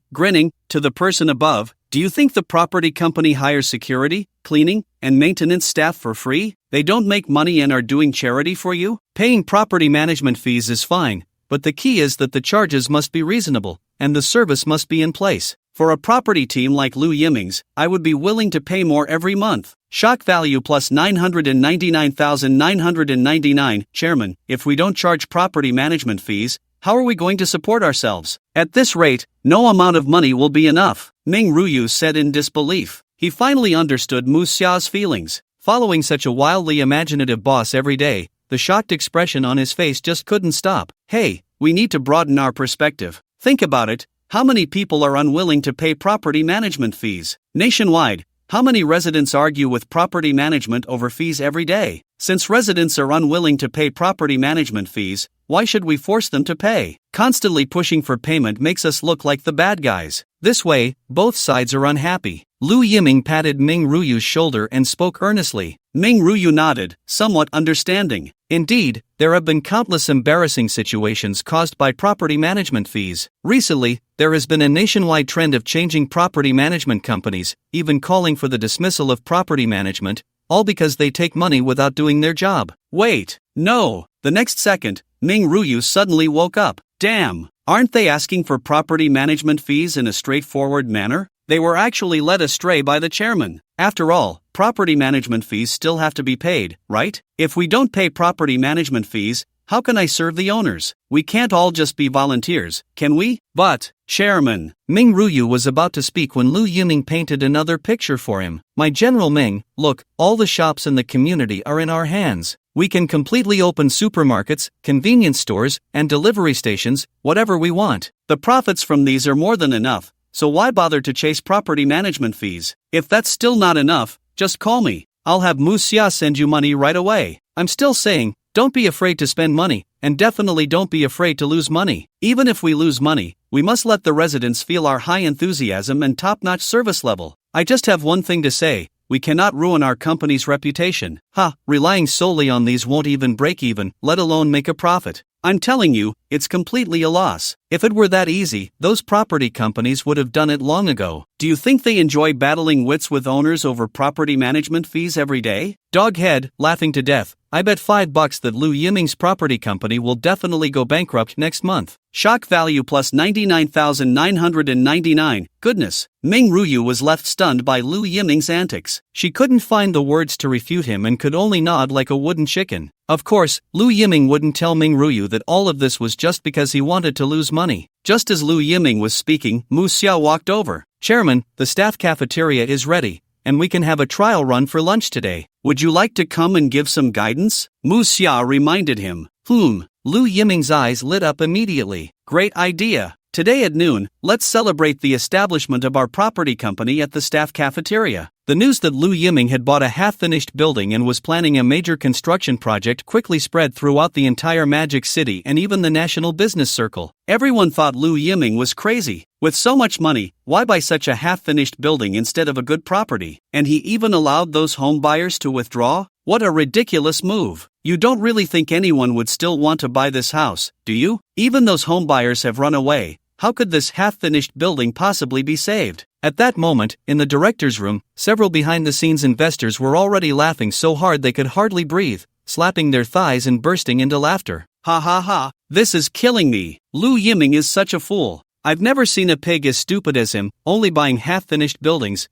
to the person above, do you think the property company hires security, cleaning, and maintenance staff for free? They don't make money and are doing charity for you? Paying property management fees is fine, but the key is that the charges must be reasonable, and the service must be in place. For a property team like Lu Yiming's, I would be willing to pay more every month. Shock value plus 999,999. Chairman, if we don't charge property management fees, how are we going to support ourselves? At this rate, no amount of money will be enough, Ming Ruyu said in disbelief. He finally understood Mu Xia's feelings. Following such a wildly imaginative boss every day, the shocked expression on his face just couldn't stop. Hey, we need to broaden our perspective. Think about it. How many people are unwilling to pay property management fees? Nationwide, how many residents argue with property management over fees every day? Since residents are unwilling to pay property management fees, why should we force them to pay? Constantly pushing for payment makes us look like the bad guys. This way, both sides are unhappy. Lu Yiming patted Ming Ruyu's shoulder and spoke earnestly. Ming Ruyu nodded, somewhat understanding. Indeed, there have been countless embarrassing situations caused by property management fees. Recently, there has been a nationwide trend of changing property management companies, even calling for the dismissal of property management, all because they take money without doing their job. Wait, no. The next second, Ming Ruyu suddenly woke up. Damn, aren't they asking for property management fees in a straightforward manner? They were actually led astray by the chairman. After all, property management fees still have to be paid, right? If we don't pay property management fees, how can I serve the owners? We can't all just be volunteers, can we? But, Chairman, Ming Ruyu was about to speak when Lu Yiming painted another picture for him. My General Ming, look, all the shops in the community are in our hands. We can completely open supermarkets, convenience stores, and delivery stations, whatever we want. The profits from these are more than enough, so why bother to chase property management fees? If that's still not enough, just call me. I'll have Mu Xia send you money right away. I'm still saying, don't be afraid to spend money, and definitely don't be afraid to lose money. Even if we lose money, we must let the residents feel our high enthusiasm and top-notch service level. I just have one thing to say. We cannot ruin our company's reputation. Relying solely on these won't even break even, let alone make a profit. I'm telling you, it's completely a loss. If it were that easy, those property companies would have done it long ago. Do you think they enjoy battling wits with owners over property management fees every day? Doghead, laughing to death. I bet $5 that Lu Yiming's property company will definitely go bankrupt next month. Shock value plus 99,999. Goodness. Ming Ruyu was left stunned by Lu Yiming's antics. She couldn't find the words to refute him and could only nod like a wooden chicken. Of course, Lu Yiming wouldn't tell Ming Ruyu that all of this was just because he wanted to lose money. Just as Lu Yiming was speaking, Mu Xia walked over. Chairman, the staff cafeteria is ready, and we can have a trial run for lunch today. Would you like to come and give some guidance? Mu Xia reminded him. Lu Yiming's eyes lit up immediately. Great idea. Today at noon, let's celebrate the establishment of our property company at the staff cafeteria. The news that Lu Yiming had bought a half-finished building and was planning a major construction project quickly spread throughout the entire Magic City and even the national business circle. Everyone thought Lu Yiming was crazy. With so much money, why buy such a half-finished building instead of a good property? And he even allowed those home buyers to withdraw? What a ridiculous move. You don't really think anyone would still want to buy this house, do you? Even those home buyers have run away. How could this half-finished building possibly be saved? At that moment, in the director's room, several behind-the-scenes investors were already laughing so hard they could hardly breathe, slapping their thighs and bursting into laughter. Ha ha ha, this is killing me. Lu Yiming is such a fool. I've never seen a pig as stupid as him, only buying half-finished buildings.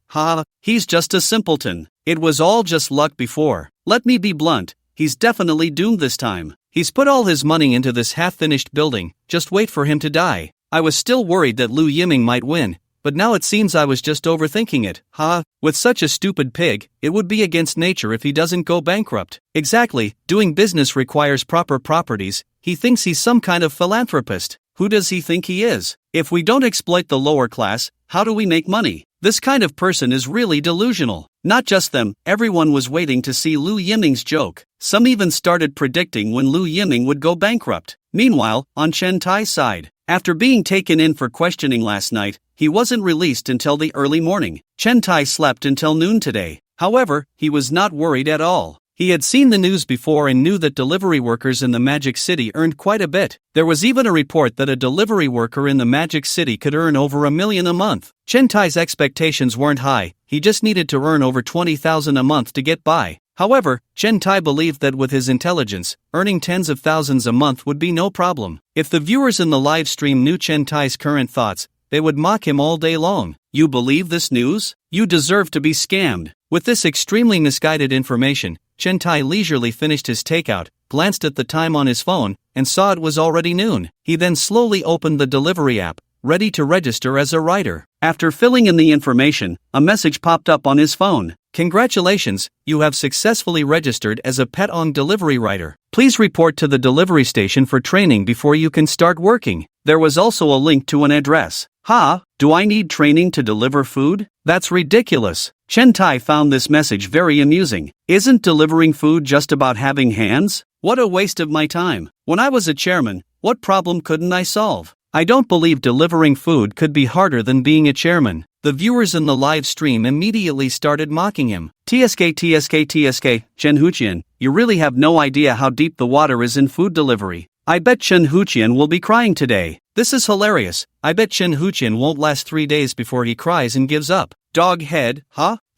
He's just a simpleton. It was all just luck before. Let me be blunt, he's definitely doomed this time. He's put all his money into this half-finished building, just wait for him to die. I was still worried that Lu Yiming might win, but now it seems I was just overthinking it. With such a stupid pig, it would be against nature if he doesn't go bankrupt. Exactly, doing business requires proper properties. He thinks he's some kind of philanthropist. Who does he think he is? If we don't exploit the lower class, how do we make money? This kind of person is really delusional. Not just them, everyone was waiting to see Liu Yiming's joke. Some even started predicting when Liu Yiming would go bankrupt. Meanwhile, on Chen Tai's side, after being taken in for questioning last night, he wasn't released until the early morning. Chen Tai slept until noon today. However, he was not worried at all. He had seen the news before and knew that delivery workers in the Magic City earned quite a bit. There was even a report that a delivery worker in the Magic City could earn over $1 million a month. Chen Tai's expectations weren't high, he just needed to earn over 20,000 a month to get by. However, Chen Tai believed that with his intelligence, earning tens of thousands a month would be no problem. If the viewers in the live stream knew Chen Tai's current thoughts, they would mock him all day long. You believe this news? You deserve to be scammed. With this extremely misguided information, Chen Tai leisurely finished his takeout, glanced at the time on his phone, and saw it was already noon. He then slowly opened the delivery app, ready to register as a rider. After filling in the information, a message popped up on his phone. Congratulations, you have successfully registered as a pet-owned delivery rider. Please report to the delivery station for training before you can start working. There was also a link to an address. Do I need training to deliver food? That's ridiculous. Chen Tai found this message very amusing. Isn't delivering food just about having hands? What a waste of my time. When I was a chairman, what problem couldn't I solve? I don't believe delivering food could be harder than being a chairman. The viewers in the live stream immediately started mocking him. TSK, Chen Huqian, you really have no idea how deep the water is in food delivery. I bet Chen Huqian will be crying today. This is hilarious. I bet Chen Huqian won't last 3 days before he cries and gives up. Dog head,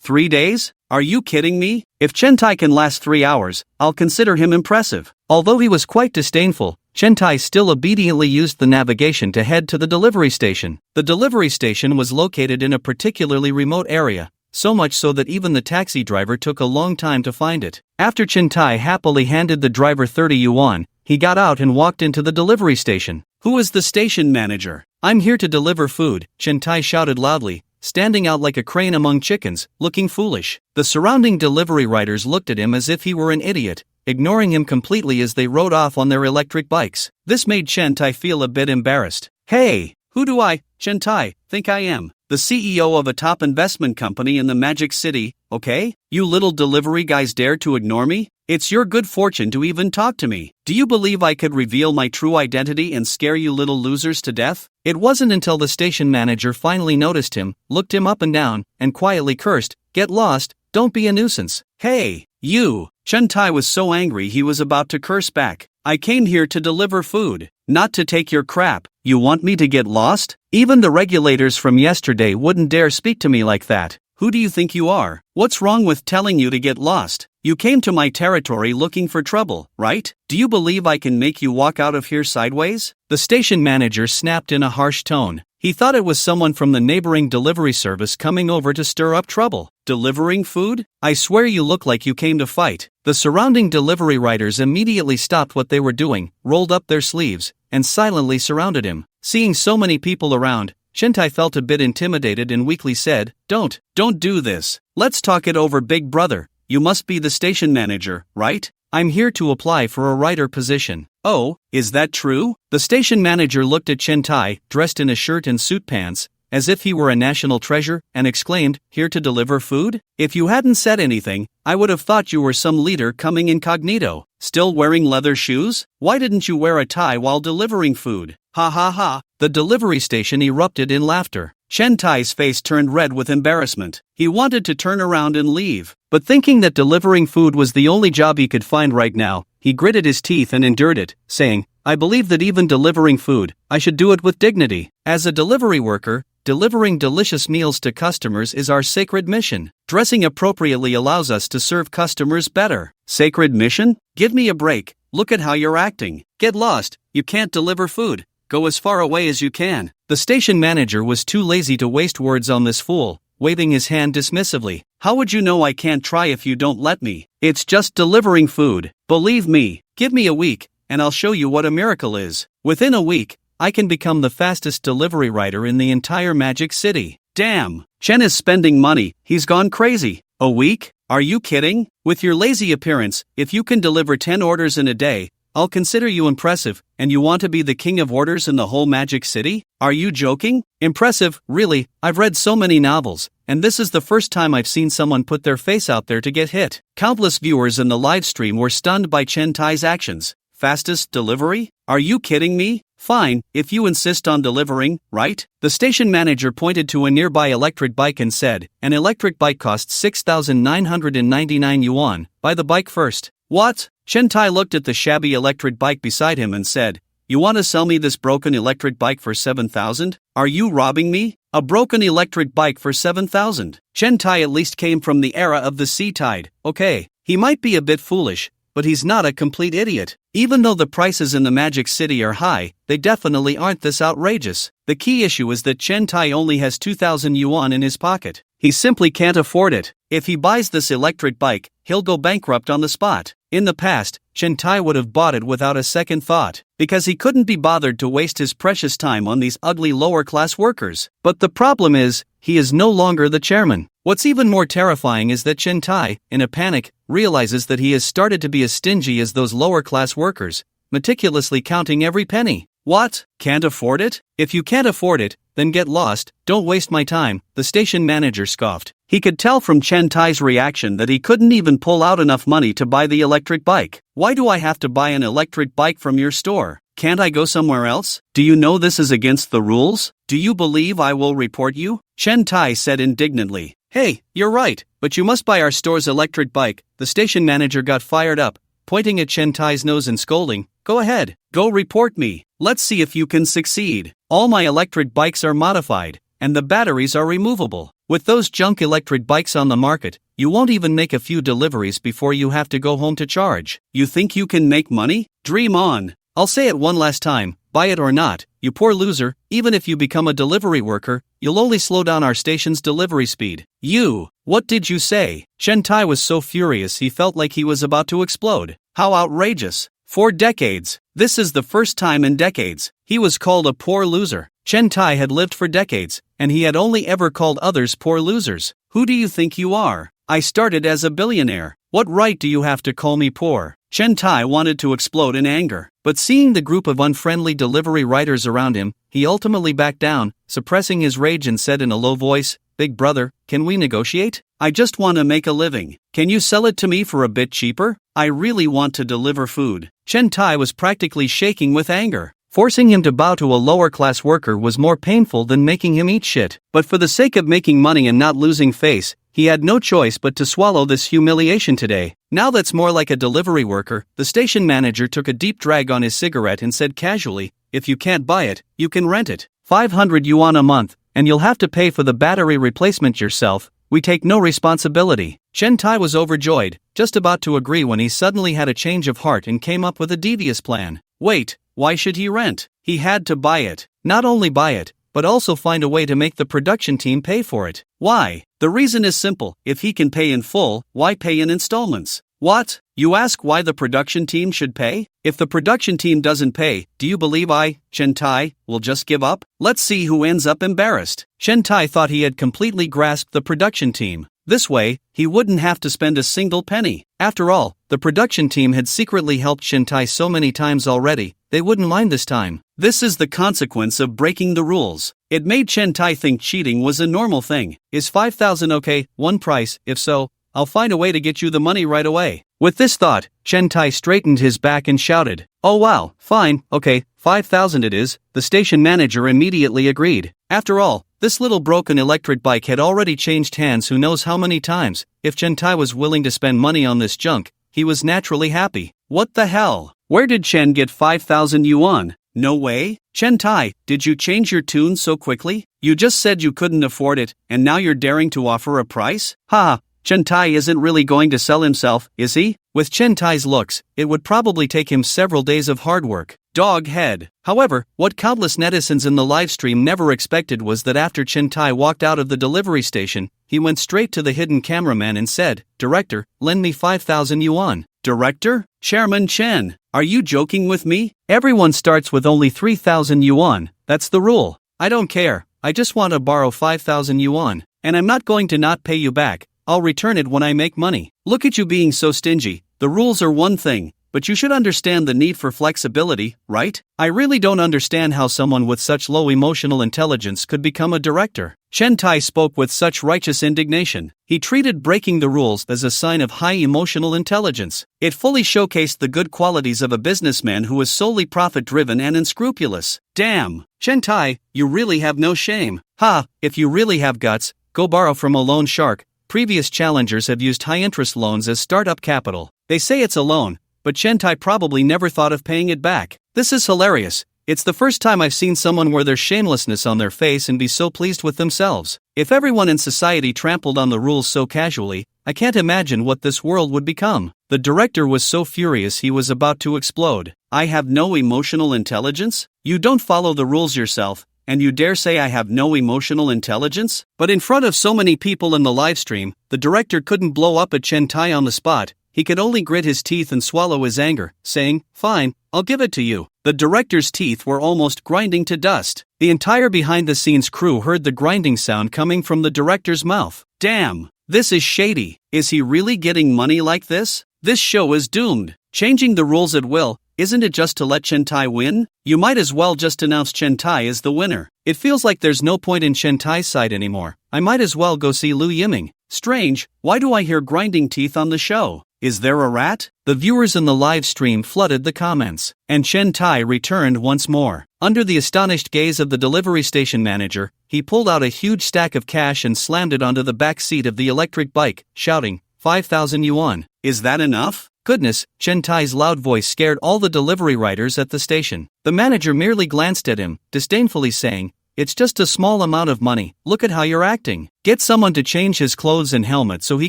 3 days? Are you kidding me? If Chen Tai can last 3 hours, I'll consider him impressive. Although he was quite disdainful, Chen Tai still obediently used the navigation to head to the delivery station. The delivery station was located in a particularly remote area, so much so that even the taxi driver took a long time to find it. After Chen Tai happily handed the driver 30 yuan, he got out and walked into the delivery station. Who is the station manager? I'm here to deliver food, Chen Tai shouted loudly, standing out like a crane among chickens, looking foolish. The surrounding delivery riders looked at him as if he were an idiot, ignoring him completely as they rode off on their electric bikes. This made Chen Tai feel a bit embarrassed. Hey, who do I, Chen Tai, think I am? The CEO of a top investment company in the Magic City, okay? You little delivery guys dare to ignore me? It's your good fortune to even talk to me. Do you believe I could reveal my true identity and scare you little losers to death? It wasn't until the station manager finally noticed him, looked him up and down, and quietly cursed, "Get lost, don't be a nuisance." Hey, you! Chen Tai was so angry he was about to curse back. I came here to deliver food, not to take your crap. You want me to get lost? Even the regulators from yesterday wouldn't dare speak to me like that. Who do you think you are? What's wrong with telling you to get lost? You came to my territory looking for trouble, right? Do you believe I can make you walk out of here sideways? The station manager snapped in a harsh tone. He thought it was someone from the neighboring delivery service coming over to stir up trouble. Delivering food? I swear you look like you came to fight. The surrounding delivery riders immediately stopped what they were doing, rolled up their sleeves, and silently surrounded him. Seeing so many people around, Chen Tai felt a bit intimidated and weakly said, Don't do this. Let's talk it over, big brother. You must be the station manager, right? I'm here to apply for a writer position. Oh, is that true? The station manager looked at Chen Tai, dressed in a shirt and suit pants, as if he were a national treasure, and exclaimed, Here to deliver food? If you hadn't said anything, I would have thought you were some leader coming incognito. Still wearing leather shoes? Why didn't you wear a tie while delivering food? Ha ha ha. The delivery station erupted in laughter. Chen Tai's face turned red with embarrassment. He wanted to turn around and leave, but thinking that delivering food was the only job he could find right now, he gritted his teeth and endured it, saying, I believe that even delivering food, I should do it with dignity. As a delivery worker, delivering delicious meals to customers is our sacred mission. Dressing appropriately allows us to serve customers better. Sacred mission? Give me a break. Look at how you're acting. Get lost. You can't deliver food. Go as far away as you can. The station manager was too lazy to waste words on this fool, waving his hand dismissively. How would you know I can't try if you don't let me? It's just delivering food. Believe me, give me a week, and I'll show you what a miracle is. Within a week, I can become the fastest delivery rider in the entire Magic City. Damn, Chen is spending money, he's gone crazy. A week? Are you kidding? With your lazy appearance, if you can deliver 10 orders in a day, I'll consider you impressive, and you want to be the king of orders in the whole Magic City? Are you joking? Impressive, really? I've read so many novels, and this is the first time I've seen someone put their face out there to get hit. Countless viewers in the livestream were stunned by Chen Tai's actions. Fastest delivery? Are you kidding me? Fine, if you insist on delivering, right? The station manager pointed to a nearby electric bike and said, an electric bike costs 6,999 yuan. Buy the bike first. What? Chen Tai looked at the shabby electric bike beside him and said, you want to sell me this broken electric bike for 7,000? Are you robbing me? A broken electric bike for 7,000. Chen Tai at least came from the era of the sea tide. Okay, he might be a bit foolish, but he's not a complete idiot. Even though the prices in the Magic City are high, they definitely aren't this outrageous. The key issue is that Chen Tai only has 2,000 yuan in his pocket. He simply can't afford it. If he buys this electric bike, he'll go bankrupt on the spot. In the past, Chen Tai would have bought it without a second thought, because he couldn't be bothered to waste his precious time on these ugly lower-class workers. But the problem is, he is no longer the chairman. What's even more terrifying is that Chen Tai, in a panic, realizes that he has started to be as stingy as those lower-class workers, meticulously counting every penny. What? Can't afford it? If you can't afford it, then get lost, don't waste my time, the station manager scoffed. He could tell from Chen Tai's reaction that he couldn't even pull out enough money to buy the electric bike. Why do I have to buy an electric bike from your store? Can't I go somewhere else? Do you know this is against the rules? Do you believe I will report you? Chen Tai said indignantly. Hey, you're right, but you must buy our store's electric bike. The station manager got fired up, pointing at Chen Tai's nose and scolding. Go ahead, go report me. Let's see if you can succeed. All my electric bikes are modified, and the batteries are removable. With those junk electric bikes on the market, you won't even make a few deliveries before you have to go home to charge. You think you can make money? Dream on. I'll say it one last time, buy it or not, you poor loser. Even if you become a delivery worker, you'll only slow down our station's delivery speed. You! What did you say? Chen Tai was so furious he felt like he was about to explode. How outrageous! For decades, this is the first time in decades, he was called a poor loser. Chen Tai had lived for decades, and he had only ever called others poor losers. Who do you think you are? I started as a billionaire. What right do you have to call me poor? Chen Tai wanted to explode in anger, but seeing the group of unfriendly delivery riders around him, he ultimately backed down, suppressing his rage and said in a low voice, Big brother, can we negotiate? I just want to make a living. Can you sell it to me for a bit cheaper? I really want to deliver food. Chen Tai was practically shaking with anger. Forcing him to bow to a lower-class worker was more painful than making him eat shit. But for the sake of making money and not losing face, he had no choice but to swallow this humiliation today. Now that's more like a delivery worker. The station manager took a deep drag on his cigarette and said casually, if you can't buy it, you can rent it. 500 yuan a month, and you'll have to pay for the battery replacement yourself. We take no responsibility. Chen Tai was overjoyed, just about to agree when he suddenly had a change of heart and came up with a devious plan. Wait, why should he rent? He had to buy it. Not only buy it, but also find a way to make the production team pay for it. Why? The reason is simple. If he can pay in full, why pay in installments? What? You ask why the production team should pay? If the production team doesn't pay, do you believe Chen Tai, will just give up? Let's see who ends up embarrassed. Chen Tai thought he had completely grasped the production team. This way, he wouldn't have to spend a single penny. After all, the production team had secretly helped Chen Tai so many times already, they wouldn't mind this time. This is the consequence of breaking the rules. It made Chen Tai think cheating was a normal thing. Is 5,000 okay? One price. If so, I'll find a way to get you the money right away. With this thought, Chen Tai straightened his back and shouted, oh wow, fine, okay, 5,000 it is. The station manager immediately agreed. After all, this little broken electric bike had already changed hands who knows how many times. If Chen Tai was willing to spend money on this junk, he was naturally happy. What the hell? Where did Chen get 5,000 yuan? No way? Chen Tai, did you change your tune so quickly? You just said you couldn't afford it, and now you're daring to offer a price? Ha! Chen Tai isn't really going to sell himself, is he? With Chen Tai's looks, it would probably take him several days of hard work. Dog head. However, what countless netizens in the livestream never expected was that after Chen Tai walked out of the delivery station, he went straight to the hidden cameraman and said, Director, lend me 5,000 yuan. Director? Chairman Chen, are you joking with me? Everyone starts with only 3,000 yuan, that's the rule. I don't care, I just want to borrow 5,000 yuan, and I'm not going to not pay you back. I'll return it when I make money. Look at you being so stingy. The rules are one thing, but you should understand the need for flexibility, right? I really don't understand how someone with such low emotional intelligence could become a director. Chen Tai spoke with such righteous indignation. He treated breaking the rules as a sign of high emotional intelligence. It fully showcased the good qualities of a businessman who is solely profit-driven and unscrupulous. Damn! Chen Tai, you really have no shame. Ha, if you really have guts, go borrow from a loan shark. Previous challengers have used high-interest loans as startup capital. They say it's a loan, but Chen Tai probably never thought of paying it back. This is hilarious. It's the first time I've seen someone wear their shamelessness on their face and be so pleased with themselves. If everyone in society trampled on the rules so casually, I can't imagine what this world would become. The director was so furious he was about to explode. I have no emotional intelligence? You don't follow the rules yourself, and you dare say I have no emotional intelligence? But in front of so many people in the livestream, the director couldn't blow up at Chen Tai on the spot. He could only grit his teeth and swallow his anger, saying, "Fine, I'll give it to you." The director's teeth were almost grinding to dust. The entire behind-the-scenes crew heard the grinding sound coming from the director's mouth. Damn, this is shady. Is he really getting money like this? This show is doomed. Changing the rules at will, isn't it just to let Chen Tai win? You might as well just announce Chen Tai as the winner. It feels like there's no point in Chen Tai's side anymore. I might as well go see Lu Yiming. Strange, why do I hear grinding teeth on the show? Is there a rat? The viewers in the live stream flooded the comments, and Chen Tai returned once more. Under the astonished gaze of the delivery station manager, he pulled out a huge stack of cash and slammed it onto the back seat of the electric bike, shouting, 5,000 yuan. Is that enough? Goodness, Chen Tai's loud voice scared all the delivery riders at the station. The manager merely glanced at him, disdainfully saying, "It's just a small amount of money, look at how you're acting. Get someone to change his clothes and helmet so he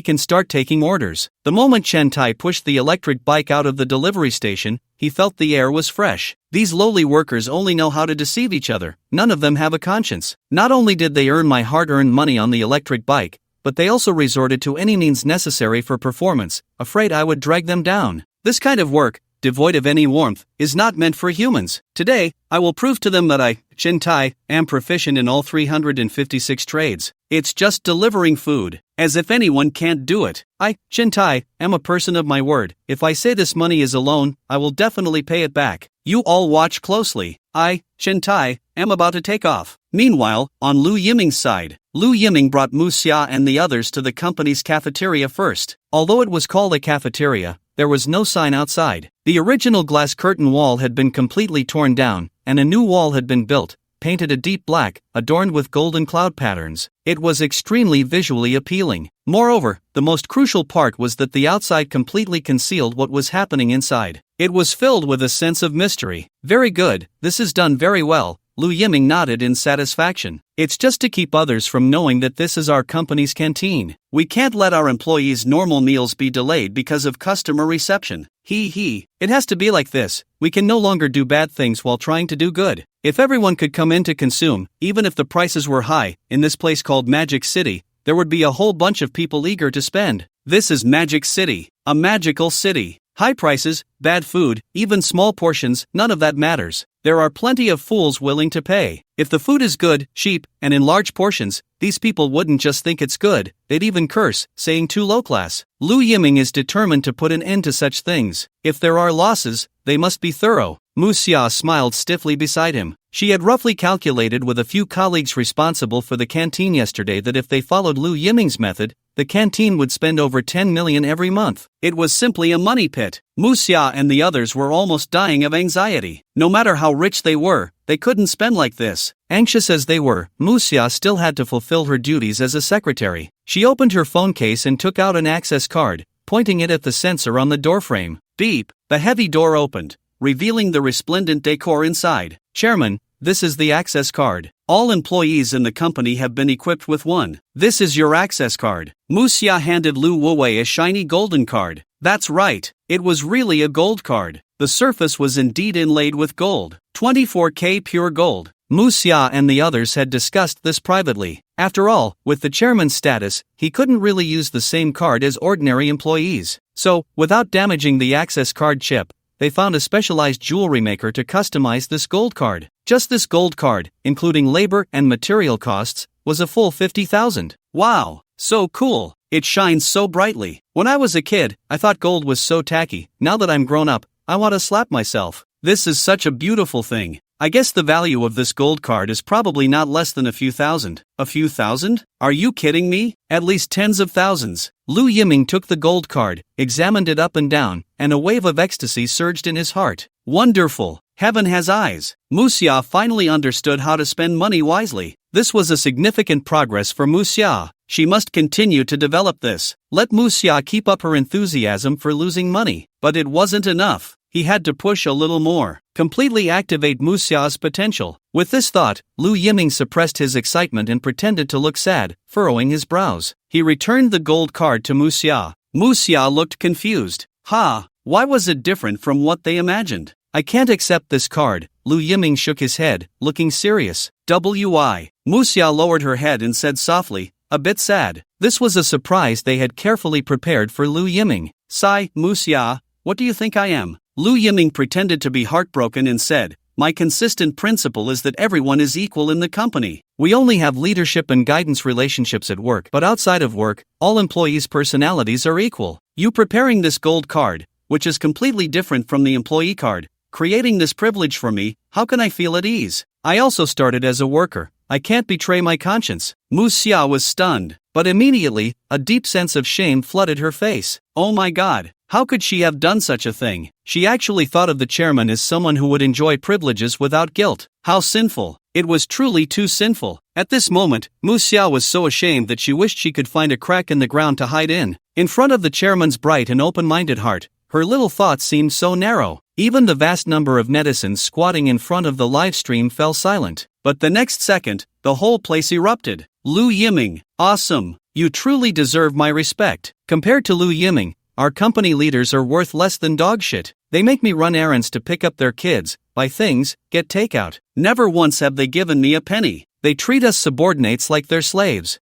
can start taking orders." The moment Chen Tai pushed the electric bike out of the delivery station, he felt the air was fresh. These lowly workers only know how to deceive each other. None of them have a conscience. Not only did they earn my hard-earned money on the electric bike, but they also resorted to any means necessary for performance, afraid I would drag them down. This kind of work, devoid of any warmth, is not meant for humans. Today, I will prove to them that I, Chen Tai, am proficient in all 356 trades. It's just delivering food. As if anyone can't do it. I, Chen Tai, am a person of my word. If I say this money is a loan, I will definitely pay it back. You all watch closely. I, Chen Tai, am about to take off. Meanwhile, on Lu Yiming's side, Lu Yiming brought Mu Xia and the others to the company's cafeteria first. Although it was called a cafeteria, there was no sign outside. The original glass curtain wall had been completely torn down, and a new wall had been built, painted a deep black, adorned with golden cloud patterns. It was extremely visually appealing. Moreover, the most crucial part was that the outside completely concealed what was happening inside. It was filled with a sense of mystery. Very good, this is done very well. Lu Yiming nodded in satisfaction. It's just to keep others from knowing that this is our company's canteen. We can't let our employees' normal meals be delayed because of customer reception. It has to be like this. We can no longer do bad things while trying to do good. If everyone could come in to consume, even if the prices were high, in this place called Magic City, there would be a whole bunch of people eager to spend. This is Magic City, a magical city. High prices, bad food, even small portions, none of that matters. There are plenty of fools willing to pay. If the food is good, cheap, and in large portions, these people wouldn't just think it's good, they'd even curse, saying too low class. Lu Yiming is determined to put an end to such things. If there are losses, they must be thorough. Mu Xia smiled stiffly beside him. She had roughly calculated with a few colleagues responsible for the canteen yesterday that if they followed Lu Yiming's method, the canteen would spend over 10 million every month. It was simply a money pit. Mu Xia and the others were almost dying of anxiety. No matter how rich they were, they couldn't spend like this. Anxious as they were, Mu Xia still had to fulfill her duties as a secretary. She opened her phone case and took out an access card, pointing it at the sensor on the doorframe. Beep! The heavy door opened, revealing the resplendent decor inside. Chairman, this is the access card. All employees in the company have been equipped with one. This is your access card. Mu Xia handed Lu Wuwei a shiny golden card. That's right, it was really a gold card. The surface was indeed inlaid with gold. 24K pure gold. Mu Xia and the others had discussed this privately. After all, with the chairman's status, he couldn't really use the same card as ordinary employees. So, without damaging the access card chip, they found a specialized jewelry maker to customize this gold card. Just this gold card, including labor and material costs, was a full 50,000. Wow, so cool. It shines so brightly. When I was a kid, I thought gold was so tacky. Now that I'm grown up, I want to slap myself. This is such a beautiful thing. I guess the value of this gold card is probably not less than a few thousand. A few thousand? Are you kidding me? At least tens of thousands. Lu Yiming took the gold card, examined it up and down, and a wave of ecstasy surged in his heart. Wonderful! Heaven has eyes. Muxia finally understood how to spend money wisely. This was a significant progress for Muxia. She must continue to develop this. Let Muxia keep up her enthusiasm for losing money. But it wasn't enough. He had to push a little more. Completely activate Muxia's potential. With this thought, Lu Yiming suppressed his excitement and pretended to look sad, furrowing his brows. He returned the gold card to Muxia. Muxia looked confused. Why was it different from what they imagined? I can't accept this card. Lu Yiming shook his head, looking serious. Muxia lowered her head and said softly, a bit sad. This was a surprise they had carefully prepared for Lu Yiming. Sigh, Muxia, what do you think I am? Lu Yiming pretended to be heartbroken and said, my consistent principle is that everyone is equal in the company. We only have leadership and guidance relationships at work, but outside of work, all employees' personalities are equal. You preparing this gold card, which is completely different from the employee card, creating this privilege for me, how can I feel at ease? I also started as a worker. I can't betray my conscience. Muxia was stunned, but immediately, a deep sense of shame flooded her face. Oh my God, how could she have done such a thing? She actually thought of the chairman as someone who would enjoy privileges without guilt. How sinful. It was truly too sinful. At this moment, Muxia was so ashamed that she wished she could find a crack in the ground to hide in. In front of the chairman's bright and open-minded heart, her little thoughts seemed so narrow. Even the vast number of netizens squatting in front of the live stream fell silent. But the next second, the whole place erupted. Lu Yiming, awesome. You truly deserve my respect. Compared to Lu Yiming, our company leaders are worth less than dog shit. They make me run errands to pick up their kids, buy things, get takeout. Never once have they given me a penny. They treat us subordinates like they're slaves.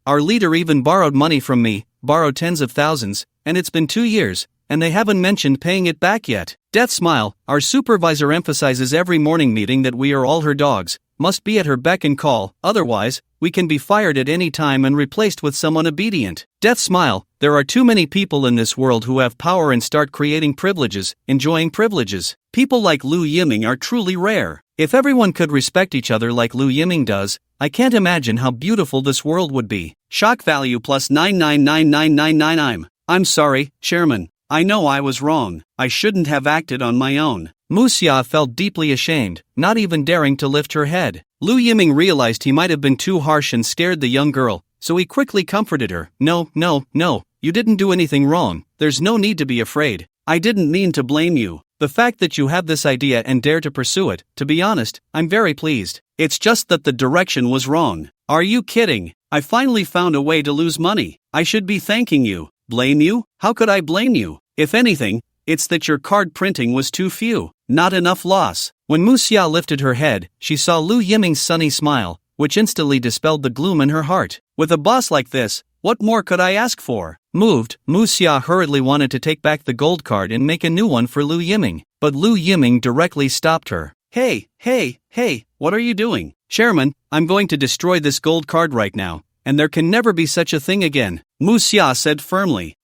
Our leader even borrowed money from me, borrowed tens of thousands, and it's been 2 years, and they haven't mentioned paying it back yet. Death smile, our supervisor emphasizes every morning meeting that we are all her dogs, must be at her beck and call, otherwise, we can be fired at any time and replaced with someone obedient. Death smile, there are too many people in this world who have power and start creating privileges, enjoying privileges. People like Lu Yiming are truly rare. If everyone could respect each other like Lu Yiming does, I can't imagine how beautiful this world would be. Shock value plus 9999999. I'm sorry, Chairman. I know I was wrong. I shouldn't have acted on my own. Muxia felt deeply ashamed, not even daring to lift her head. Lu Yiming realized he might have been too harsh and scared the young girl, so he quickly comforted her. No, you didn't do anything wrong. There's no need to be afraid. I didn't mean to blame you. The fact that you have this idea and dare to pursue it, to be honest, I'm very pleased. It's just that the direction was wrong. Are you kidding? I finally found a way to lose money. I should be thanking you. Blame you? How could I blame you? If anything, it's that your card printing was too few. Not enough loss. When Muxia lifted her head, she saw Lu Yiming's sunny smile, which instantly dispelled the gloom in her heart. With a boss like this, what more could I ask for? Moved, Muxia hurriedly wanted to take back the gold card and make a new one for Lu Yiming, but Lu Yiming directly stopped her. Hey, what are you doing? Chairman, I'm going to destroy this gold card right now, and there can never be such a thing again, Muxia said firmly.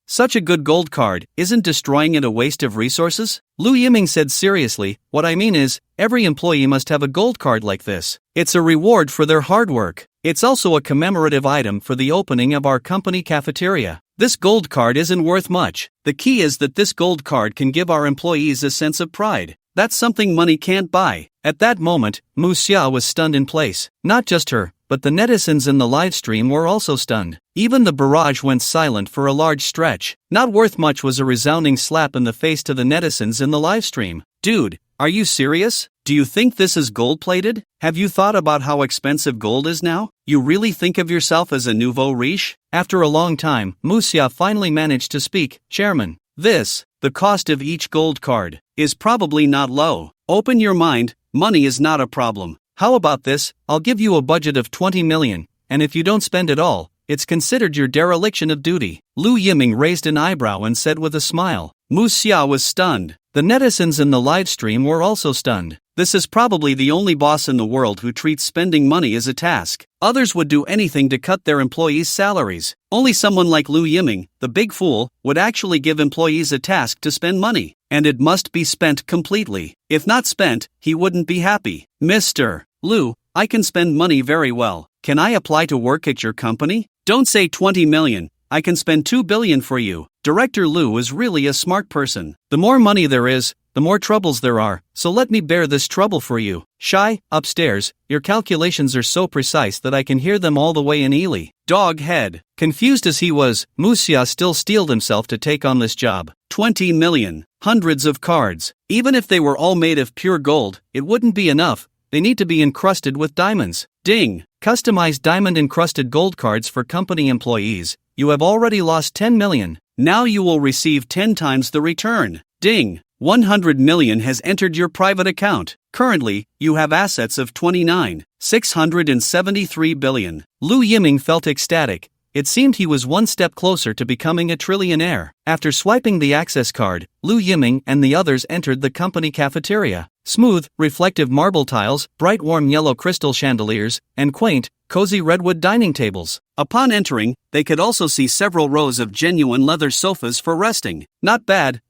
Such a good gold card, isn't destroying it a waste of resources? Lu Yiming said seriously, what I mean is, every employee must have a gold card like this. It's a reward for their hard work. It's also a commemorative item for the opening of our company cafeteria. This gold card isn't worth much. The key is that this gold card can give our employees a sense of pride. That's something money can't buy. At that moment, Muxia was stunned in place. Not just her, but the netizens in the livestream were also stunned. Even the barrage went silent for a large stretch. Not worth much was a resounding slap in the face to the netizens in the livestream. Dude, are you serious? Do you think this is gold-plated? Have you thought about how expensive gold is now? You really think of yourself as a nouveau riche? After a long time, Muxia finally managed to speak. Chairman, the cost of each gold card, is probably not low. Open your mind, money is not a problem. How about this? I'll give you a budget of 20 million, and if you don't spend it all, it's considered your dereliction of duty. Lu Yiming raised an eyebrow and said with a smile. Muxia was stunned. The netizens in the livestream were also stunned. This is probably the only boss in the world who treats spending money as a task. Others would do anything to cut their employees' salaries. Only someone like Lu Yiming, the big fool, would actually give employees a task to spend money. And it must be spent completely. If not spent, he wouldn't be happy. Mr. Lu, I can spend money very well. Can I apply to work at your company? Don't say 20 million. I can spend 2 billion for you. Director Lu is really a smart person. The more money there is, the more troubles there are, so let me bear this trouble for you. Shy, upstairs, your calculations are so precise that I can hear them all the way in Ely. Dog head. Confused as he was, Muxia still steeled himself to take on this job. 20 million. Hundreds of cards. Even if they were all made of pure gold, it wouldn't be enough. They need to be encrusted with diamonds. Ding. Customized diamond-encrusted gold cards for company employees. You have already lost 10 million. Now you will receive 10 times the return. Ding. 100 million has entered your private account. Currently, you have assets of 29,673 billion. Lu Yiming felt ecstatic. It seemed he was one step closer to becoming a trillionaire. After swiping the access card, Lu Yiming and the others entered the company cafeteria. Smooth, reflective marble tiles, bright warm yellow crystal chandeliers, and quaint, cozy redwood dining tables. Upon entering, they could also see several rows of genuine leather sofas for resting. Not bad,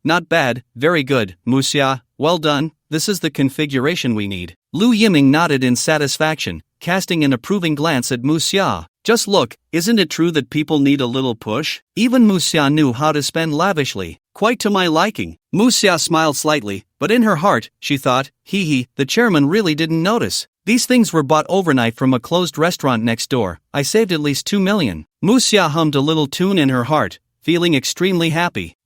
very good, Muxia, well done, this is the configuration we need. Lu Yiming nodded in satisfaction, casting an approving glance at Muxia. Just look, isn't it true that people need a little push? Even Muxia knew how to spend lavishly. Quite to my liking. Muxia smiled slightly, but in her heart, she thought, the chairman really didn't notice. These things were bought overnight from a closed restaurant next door. I saved at least 2 million. Muxia hummed a little tune in her heart, feeling extremely happy.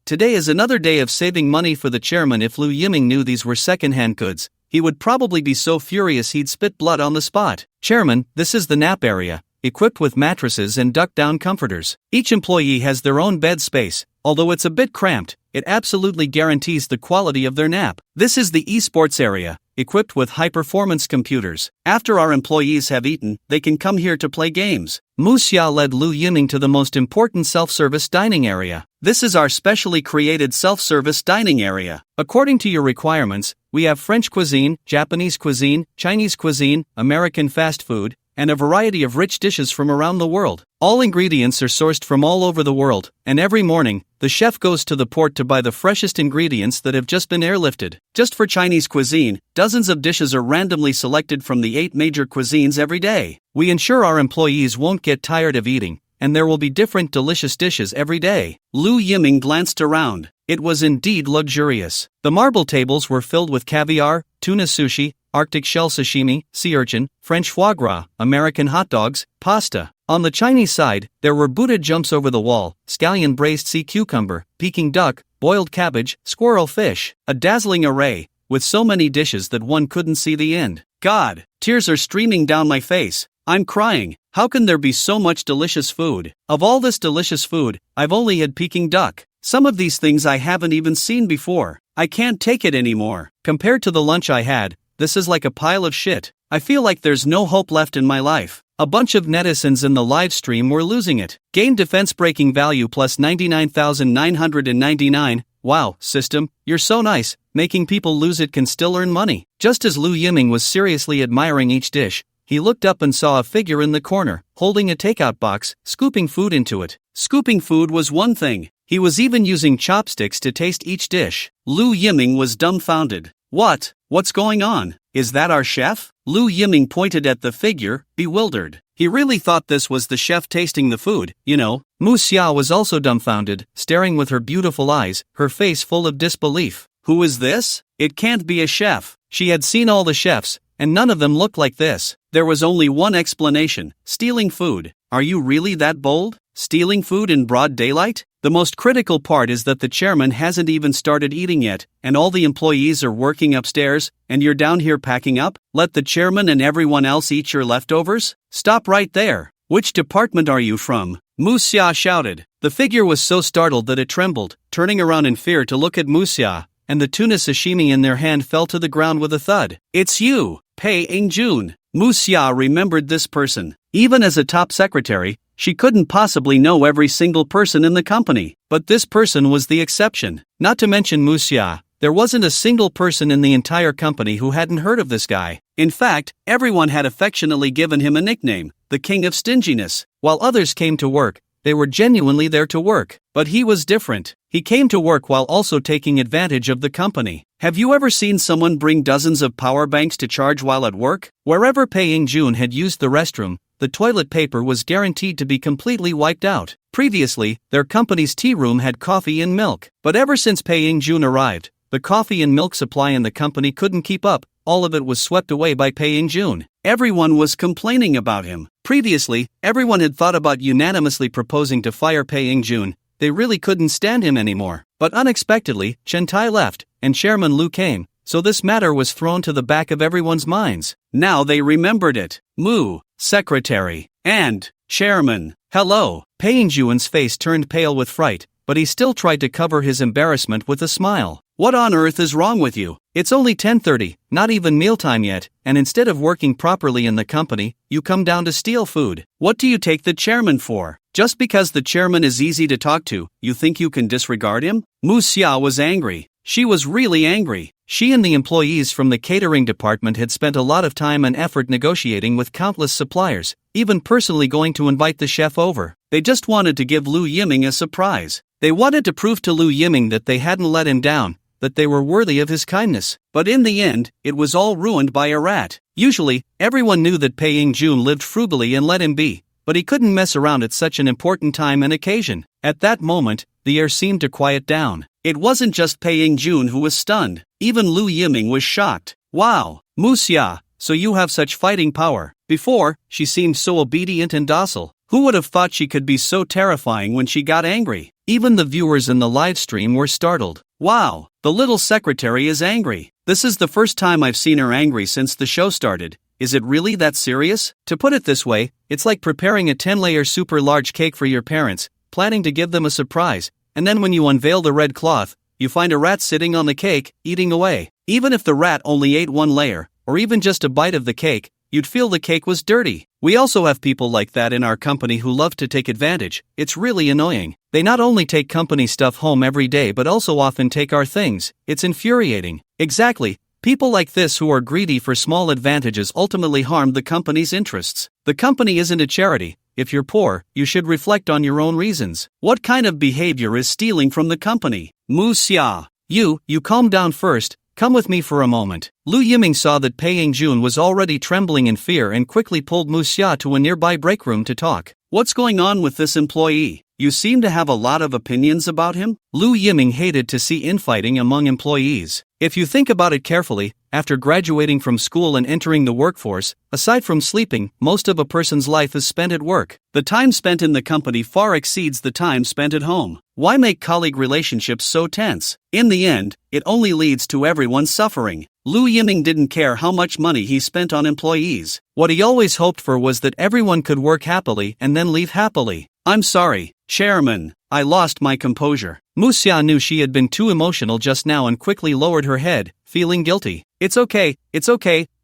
Today is another day of saving money for the chairman. If Lu Yiming knew these were second-hand goods, he would probably be so furious he'd spit blood on the spot. Chairman, this is the nap area, equipped with mattresses and duck-down comforters. Each employee has their own bed space. Although it's a bit cramped, it absolutely guarantees the quality of their nap. This is the esports area, equipped with high-performance computers. After our employees have eaten, they can come here to play games. Muxia led Lu Yiming to the most important self-service dining area. This is our specially created self-service dining area. According to your requirements, we have French cuisine, Japanese cuisine, Chinese cuisine, American fast food, and a variety of rich dishes from around the world. All ingredients are sourced from all over the world, and every morning, the chef goes to the port to buy the freshest ingredients that have just been airlifted. Just for Chinese cuisine, dozens of dishes are randomly selected from the 8 major cuisines every day. We ensure our employees won't get tired of eating, and there will be different delicious dishes every day. Lu Yiming glanced around. It was indeed luxurious. The marble tables were filled with caviar, tuna sushi, Arctic shell sashimi, sea urchin, French foie gras, American hot dogs, pasta. On the Chinese side, there were Buddha jumps over the wall, scallion braised sea cucumber, Peking duck, boiled cabbage, squirrel fish. A dazzling array, with so many dishes that one couldn't see the end. God, tears are streaming down my face. I'm crying. How can there be so much delicious food? Of all this delicious food, I've only had Peking duck. Some of these things I haven't even seen before. I can't take it anymore. Compared to the lunch I had, this is like a pile of shit. I feel like there's no hope left in my life. A bunch of netizens in the live stream were losing it. Gain defense breaking value plus 99,999. Wow, system, you're so nice. Making people lose it can still earn money. Just as Lu Yiming was seriously admiring each dish, he looked up and saw a figure in the corner, holding a takeout box, scooping food into it. Scooping food was one thing. He was even using chopsticks to taste each dish. Lu Yiming was dumbfounded. What's going on? Is that our chef? Lu Yiming pointed at the figure, bewildered. He really thought this was the chef tasting the food, you know. Muxia was also dumbfounded, staring with her beautiful eyes, her face full of disbelief. Who is this? It can't be a chef. She had seen all the chefs, and none of them looked like this. There was only one explanation: stealing food. Are you really that bold? Stealing food in broad daylight? The most critical part is that the chairman hasn't even started eating yet, and all the employees are working upstairs, and you're down here packing up? Let the chairman and everyone else eat your leftovers? Stop right there. Which department are you from? Muxia shouted. The figure was so startled that it trembled, turning around in fear to look at Muxia, and the tuna sashimi in their hand fell to the ground with a thud. It's you, Pei Ingjun. Muxia remembered this person. Even as a top secretary, she couldn't possibly know every single person in the company. But this person was the exception. Not to mention Muxia, there wasn't a single person in the entire company who hadn't heard of this guy. In fact, everyone had affectionately given him a nickname, the King of Stinginess. While others came to work, they were genuinely there to work. But he was different. He came to work while also taking advantage of the company. Have you ever seen someone bring dozens of power banks to charge while at work? Wherever Pei Ying-jun had used the restroom, the toilet paper was guaranteed to be completely wiped out. Previously, their company's tea room had coffee and milk. But ever since Pei Ying-jun arrived, the coffee and milk supply in the company couldn't keep up. All of it was swept away by Pei Ying-jun. Everyone was complaining about him. Previously, everyone had thought about unanimously proposing to fire Pei Ying-jun. They really couldn't stand him anymore. But unexpectedly, Chen Tai left, and Chairman Lu came, so this matter was thrown to the back of everyone's minds. Now they remembered it. Mu, secretary, and chairman. Hello. Pei Ying-jun's face turned pale with fright, but he still tried to cover his embarrassment with a smile. What on earth is wrong with you? It's only 10:30, not even mealtime yet, and instead of working properly in the company, you come down to steal food. What do you take the chairman for? Just because the chairman is easy to talk to, you think you can disregard him? Mu Xia was angry. She was really angry. She and the employees from the catering department had spent a lot of time and effort negotiating with countless suppliers, even personally going to invite the chef over. They just wanted to give Lu Yiming a surprise. They wanted to prove to Lu Yiming that they hadn't let him down, that they were worthy of his kindness. But in the end, it was all ruined by a rat. Usually, everyone knew that Pei Ying-jun lived frugally and let him be, but he couldn't mess around at such an important time and occasion. At that moment, the air seemed to quiet down. It wasn't just Pei Ying-jun who was stunned. Even Lu Yiming was shocked. Wow, Mu Xia, so you have such fighting power. Before, she seemed so obedient and docile. Who would have thought she could be so terrifying when she got angry? Even the viewers in the live stream were startled. Wow, the little secretary is angry. This is the first time I've seen her angry since the show started. Is it really that serious? To put it this way, it's like preparing a 10-layer super large cake for your parents, planning to give them a surprise, and then when you unveil the red cloth, you find a rat sitting on the cake, eating away. Even if the rat only ate one layer, or even just a bite of the cake, you'd feel the cake was dirty. We also have people like that in our company who love to take advantage. It's really annoying. They not only take company stuff home every day but also often take our things. It's infuriating. Exactly. People like this who are greedy for small advantages ultimately harm the company's interests. The company isn't a charity. If you're poor, you should reflect on your own reasons. What kind of behavior is stealing from the company? Mu Xia. You calm down first. Come with me for a moment. Lu Yiming saw that Pei Ying-jun was already trembling in fear and quickly pulled Mu Xia to a nearby break room to talk. What's going on with this employee? You seem to have a lot of opinions about him? Lu Yiming hated to see infighting among employees. If you think about it carefully, after graduating from school and entering the workforce, aside from sleeping, most of a person's life is spent at work. The time spent in the company far exceeds the time spent at home. Why make colleague relationships so tense? In the end, it only leads to everyone suffering. Lu Yiming didn't care how much money he spent on employees. What he always hoped for was that everyone could work happily and then leave happily. I'm sorry, Chairman. I lost my composure. Mu Xia knew she had been too emotional just now and quickly lowered her head, feeling guilty. It's okay.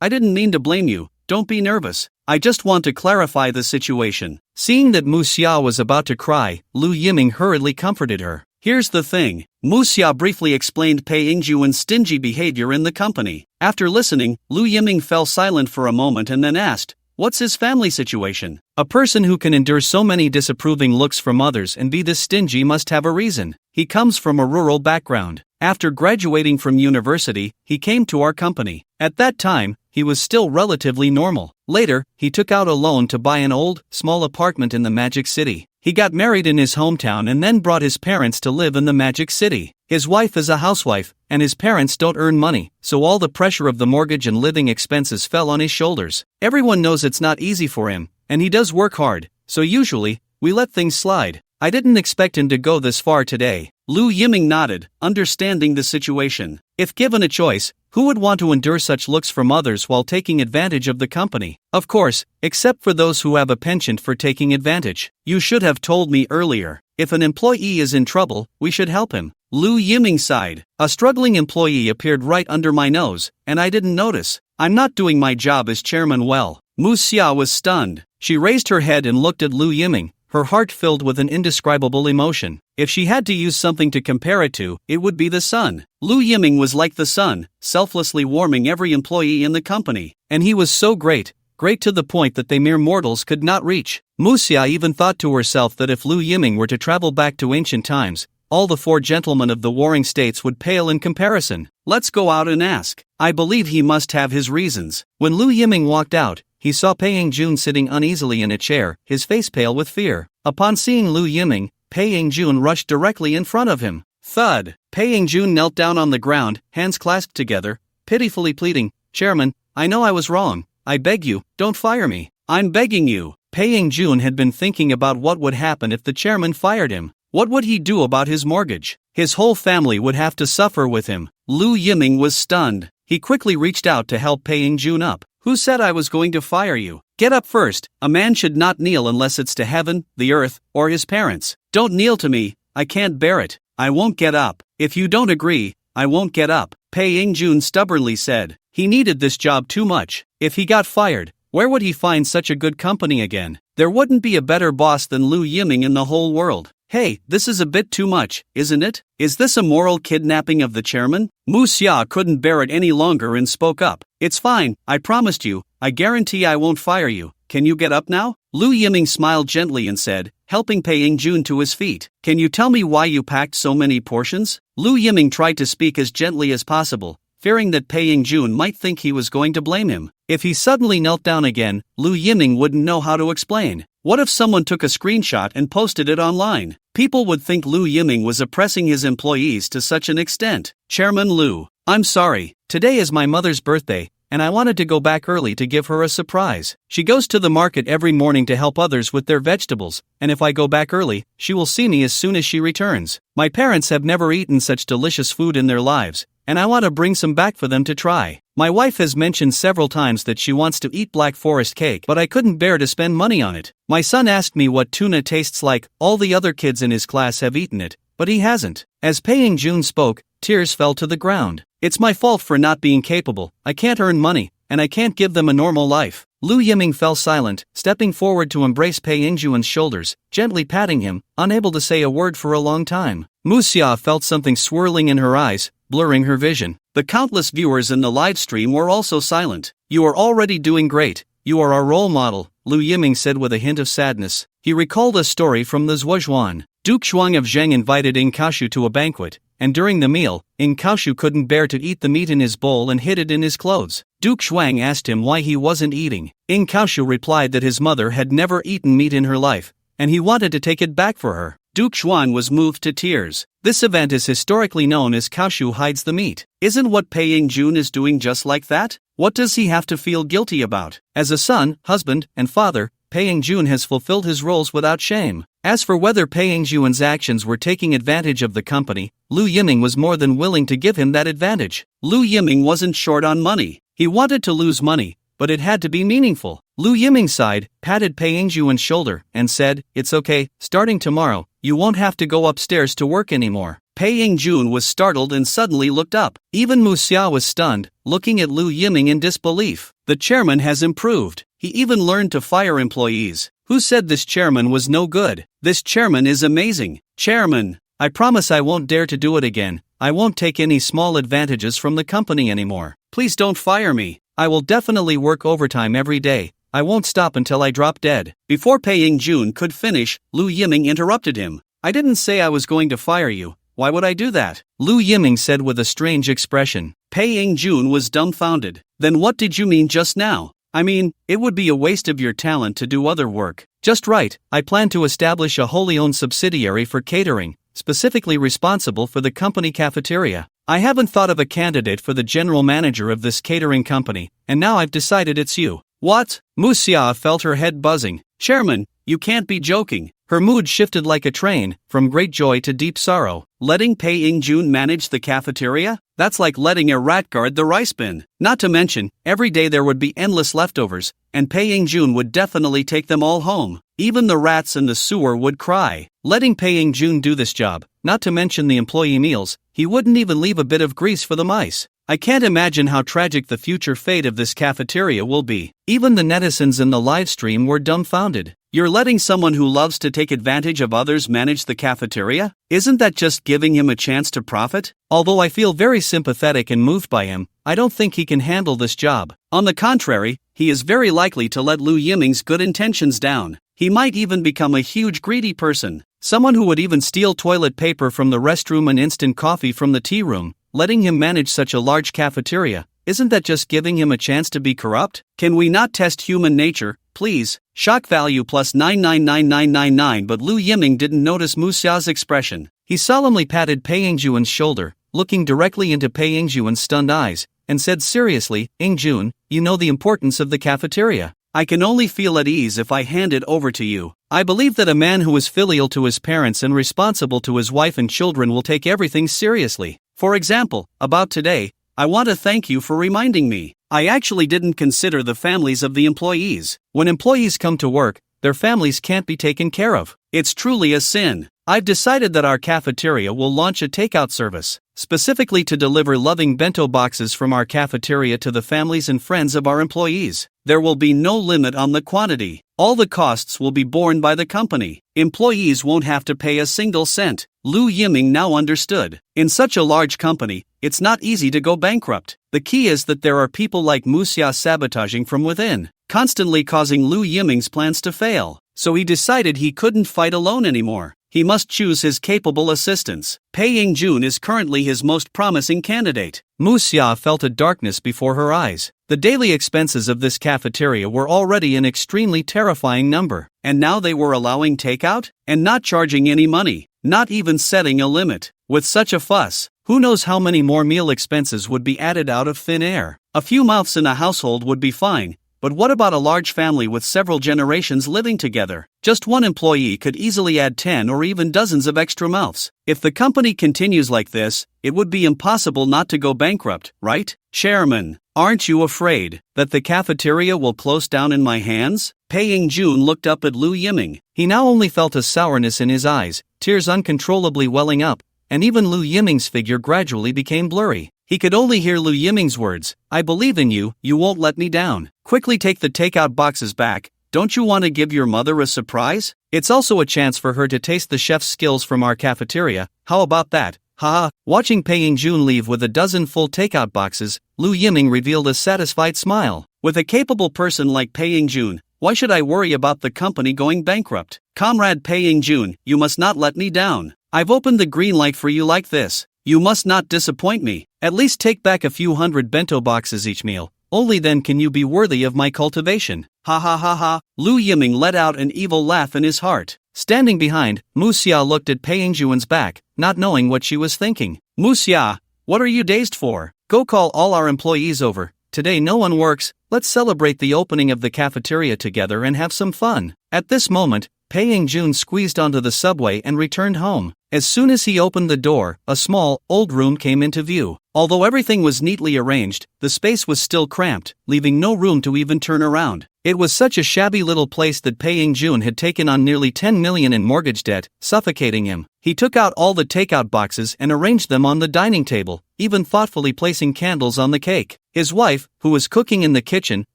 I didn't mean to blame you. Don't be nervous. I just want to clarify the situation. Seeing that Mu Xia was about to cry, Lu Yiming hurriedly comforted her. Here's the thing. Mu Xia briefly explained Pei Ying-jun's stingy behavior in the company. After listening, Lu Yiming fell silent for a moment and then asked, what's his family situation? A person who can endure so many disapproving looks from others and be this stingy must have a reason. He comes from a rural background. After graduating from university, he came to our company. At that time, he was still relatively normal. Later, he took out a loan to buy an old, small apartment in the Magic City. He got married in his hometown and then brought his parents to live in the Magic City. His wife is a housewife, and his parents don't earn money, so all the pressure of the mortgage and living expenses fell on his shoulders. Everyone knows it's not easy for him, and he does work hard, so usually, we let things slide. I didn't expect him to go this far today. Lu Yiming nodded, understanding the situation. If given a choice, who would want to endure such looks from others while taking advantage of the company? Of course, except for those who have a penchant for taking advantage. You should have told me earlier. If an employee is in trouble, we should help him. Lu Yiming sighed. A struggling employee appeared right under my nose, and I didn't notice. I'm not doing my job as chairman well. Mu Xia was stunned. She raised her head and looked at Lu Yiming, her heart filled with an indescribable emotion. If she had to use something to compare it to, it would be the sun. Lu Yiming was like the sun, selflessly warming every employee in the company. And he was so great to the point that they mere mortals could not reach. Muxia even thought to herself that if Lu Yiming were to travel back to ancient times, all the 4 gentlemen of the warring states would pale in comparison. Let's go out and ask. I believe he must have his reasons. When Lu Yiming walked out, he saw Pei Yingjun sitting uneasily in a chair, his face pale with fear. Upon seeing Lu Yiming, Pei Yingjun rushed directly in front of him. Thud! Pei Yingjun knelt down on the ground, hands clasped together, pitifully pleading, "Chairman, I know I was wrong. I beg you, don't fire me. I'm begging you." Pei Yingjun had been thinking about what would happen if the chairman fired him. What would he do about his mortgage? His whole family would have to suffer with him. Lu Yiming was stunned. He quickly reached out to help Pei Yingjun up. "Who said I was going to fire you? Get up first. A man should not kneel unless it's to heaven, the earth, or his parents. Don't kneel to me. I can't bear it. I won't get up. If you don't agree, I won't get up," Pei Yingjun stubbornly said. He needed this job too much. If he got fired, where would he find such a good company again? There wouldn't be a better boss than Lu Yiming in the whole world. "Hey, this is a bit too much, isn't it? Is this a moral kidnapping of the chairman?" Mu Xia couldn't bear it any longer and spoke up. "It's fine, I promised you. I guarantee I won't fire you. Can you get up now?" Lu Yiming smiled gently and said, helping Pei Yingjun to his feet, "Can you tell me why you packed so many portions?" Lu Yiming tried to speak as gently as possible, fearing that Pei Yingjun might think he was going to blame him. If he suddenly knelt down again, Lu Yiming wouldn't know how to explain. What if someone took a screenshot and posted it online? People would think Lu Yiming was oppressing his employees to such an extent. "Chairman Lu, I'm sorry. Today is my mother's birthday, and I wanted to go back early to give her a surprise. She goes to the market every morning to help others with their vegetables, and if I go back early, she will see me as soon as she returns. My parents have never eaten such delicious food in their lives, and I want to bring some back for them to try. My wife has mentioned several times that she wants to eat Black Forest cake, but I couldn't bear to spend money on it. My son asked me what tuna tastes like. All the other kids in his class have eaten it, but he hasn't." As Pei Yingjun spoke, tears fell to the ground. "It's my fault for not being capable. I can't earn money, and I can't give them a normal life." Lu Yiming fell silent, stepping forward to embrace Pei Yingjun's shoulders, gently patting him, unable to say a word for a long time. Mu Xia felt something swirling in her eyes, blurring her vision. The countless viewers in the live stream were also silent. "You are already doing great. You are our role model," Lu Yiming said with a hint of sadness. He recalled a story from the Zhuozhuan. Duke Zhuang of Zheng invited Ing Kaoshu to a banquet, and during the meal, Ing Kaoshu couldn't bear to eat the meat in his bowl and hid it in his clothes. Duke Zhuang asked him why he wasn't eating. Ing Kaoshu replied that his mother had never eaten meat in her life, and he wanted to take it back for her. Duke Zhuang was moved to tears. This event is historically known as Kaoshu hides the meat. Isn't what Pei Yingjun is doing just like that? What does he have to feel guilty about? As a son, husband, and father, Pei Yingjun has fulfilled his roles without shame. As for whether Pei Yingjun's actions were taking advantage of the company, Lu Yiming was more than willing to give him that advantage. Lu Yiming wasn't short on money. He wanted to lose money, but it had to be meaningful. Lu Yiming sighed, patted Pei Yingjun's shoulder, and said, "It's okay, starting tomorrow, you won't have to go upstairs to work anymore." Pei Yingjun was startled and suddenly looked up. Even Mu Xia was stunned, looking at Lu Yiming in disbelief. The chairman has improved. He even learned to fire employees. Who said this chairman was no good? This chairman is amazing. "Chairman, I promise I won't dare to do it again. I won't take any small advantages from the company anymore. Please don't fire me. I will definitely work overtime every day. I won't stop until I drop dead." Before Pei Yingjun could finish, Lu Yiming interrupted him. "I didn't say I was going to fire you. Why would I do that?" Lu Yiming said with a strange expression. Pei Yingjun was dumbfounded. "Then what did you mean just now?" "I mean, it would be a waste of your talent to do other work." "Just right. I plan to establish a wholly owned subsidiary for catering, specifically responsible for the company cafeteria. I haven't thought of a candidate for the general manager of this catering company, and now I've decided it's you." "What?" Mu Xia felt her head buzzing. "Chairman, you can't be joking." Her mood shifted like a train, from great joy to deep sorrow. Letting Pei Yingjun manage the cafeteria? That's like letting a rat guard the rice bin. Not to mention, every day there would be endless leftovers, and Pei Yingjun would definitely take them all home. Even the rats in the sewer would cry. Letting Pei Yingjun do this job, not to mention the employee meals, he wouldn't even leave a bit of grease for the mice. I can't imagine how tragic the future fate of this cafeteria will be. Even the netizens in the live stream were dumbfounded. You're letting someone who loves to take advantage of others manage the cafeteria? Isn't that just giving him a chance to profit? Although I feel very sympathetic and moved by him, I don't think he can handle this job. On the contrary, he is very likely to let Lu Yiming's good intentions down. He might even become a huge greedy person. Someone who would even steal toilet paper from the restroom and instant coffee from the tea room. Letting him manage such a large cafeteria, isn't that just giving him a chance to be corrupt? Can we not test human nature, please? Shock value plus 999999. But Lu Yiming didn't notice Mu Xia's expression. He solemnly patted Pei Yingjuan's shoulder, looking directly into Pei Yingjuan's stunned eyes, and said seriously, Yingjun, you know the importance of the cafeteria. I can only feel at ease if I hand it over to you. I believe that a man who is filial to his parents and responsible to his wife and children will take everything seriously. For example, about today, I want to thank you for reminding me. I actually didn't consider the families of the employees. When employees come to work, their families can't be taken care of. It's truly a sin. I've decided that our cafeteria will launch a takeout service, specifically to deliver loving bento boxes from our cafeteria to the families and friends of our employees. There will be no limit on the quantity. All the costs will be borne by the company. Employees won't have to pay a single cent. Lu Yiming now understood. In such a large company, it's not easy to go bankrupt. The key is that there are people like Mu Xia sabotaging from within, constantly causing Lu Yiming's plans to fail. So he decided he couldn't fight alone anymore. He must choose his capable assistants. Pei Yingjun is currently his most promising candidate. Mu Xia felt a darkness before her eyes. The daily expenses of this cafeteria were already an extremely terrifying number. And now they were allowing takeout? And not charging any money, not even setting a limit. With such a fuss, who knows how many more meal expenses would be added out of thin air? A few mouths in a household would be fine. But what about a large family with several generations living together? Just one employee could easily add 10 or even dozens of extra mouths. If the company continues like this, it would be impossible not to go bankrupt, right? Chairman, aren't you afraid that the cafeteria will close down in my hands? Pei Yingjun looked up at Lu Yiming. He now only felt a sourness in his eyes, tears uncontrollably welling up, and even Lu Yiming's figure gradually became blurry. He could only hear Lu Yiming's words, I believe in you, you won't let me down. Quickly take the takeout boxes back. Don't you want to give your mother a surprise? It's also a chance for her to taste the chef's skills from our cafeteria. How about that? Haha. Watching Pei Yingjun leave with a dozen full takeout boxes, Lu Yiming revealed a satisfied smile. With a capable person like Pei Yingjun, why should I worry about the company going bankrupt? Comrade Pei Yingjun, you must not let me down. I've opened the green light for you like this. You must not disappoint me. At least take back a few hundred bento boxes each meal. Only then can you be worthy of my cultivation. Ha ha ha ha. Lu Yiming let out an evil laugh in his heart. Standing behind, Mu Xia looked at Pei Yingjuan's back, not knowing what she was thinking. Mu Xia, what are you dazed for? Go call all our employees over. Today no one works. Let's celebrate the opening of the cafeteria together and have some fun. At this moment, Pei Yingjun squeezed onto the subway and returned home. As soon as he opened the door, a small, old room came into view. Although everything was neatly arranged, the space was still cramped, leaving no room to even turn around. It was such a shabby little place that Pei Yingjun had taken on nearly 10 million in mortgage debt, suffocating him. He took out all the takeout boxes and arranged them on the dining table, even thoughtfully placing candles on the cake. His wife, who was cooking in the kitchen,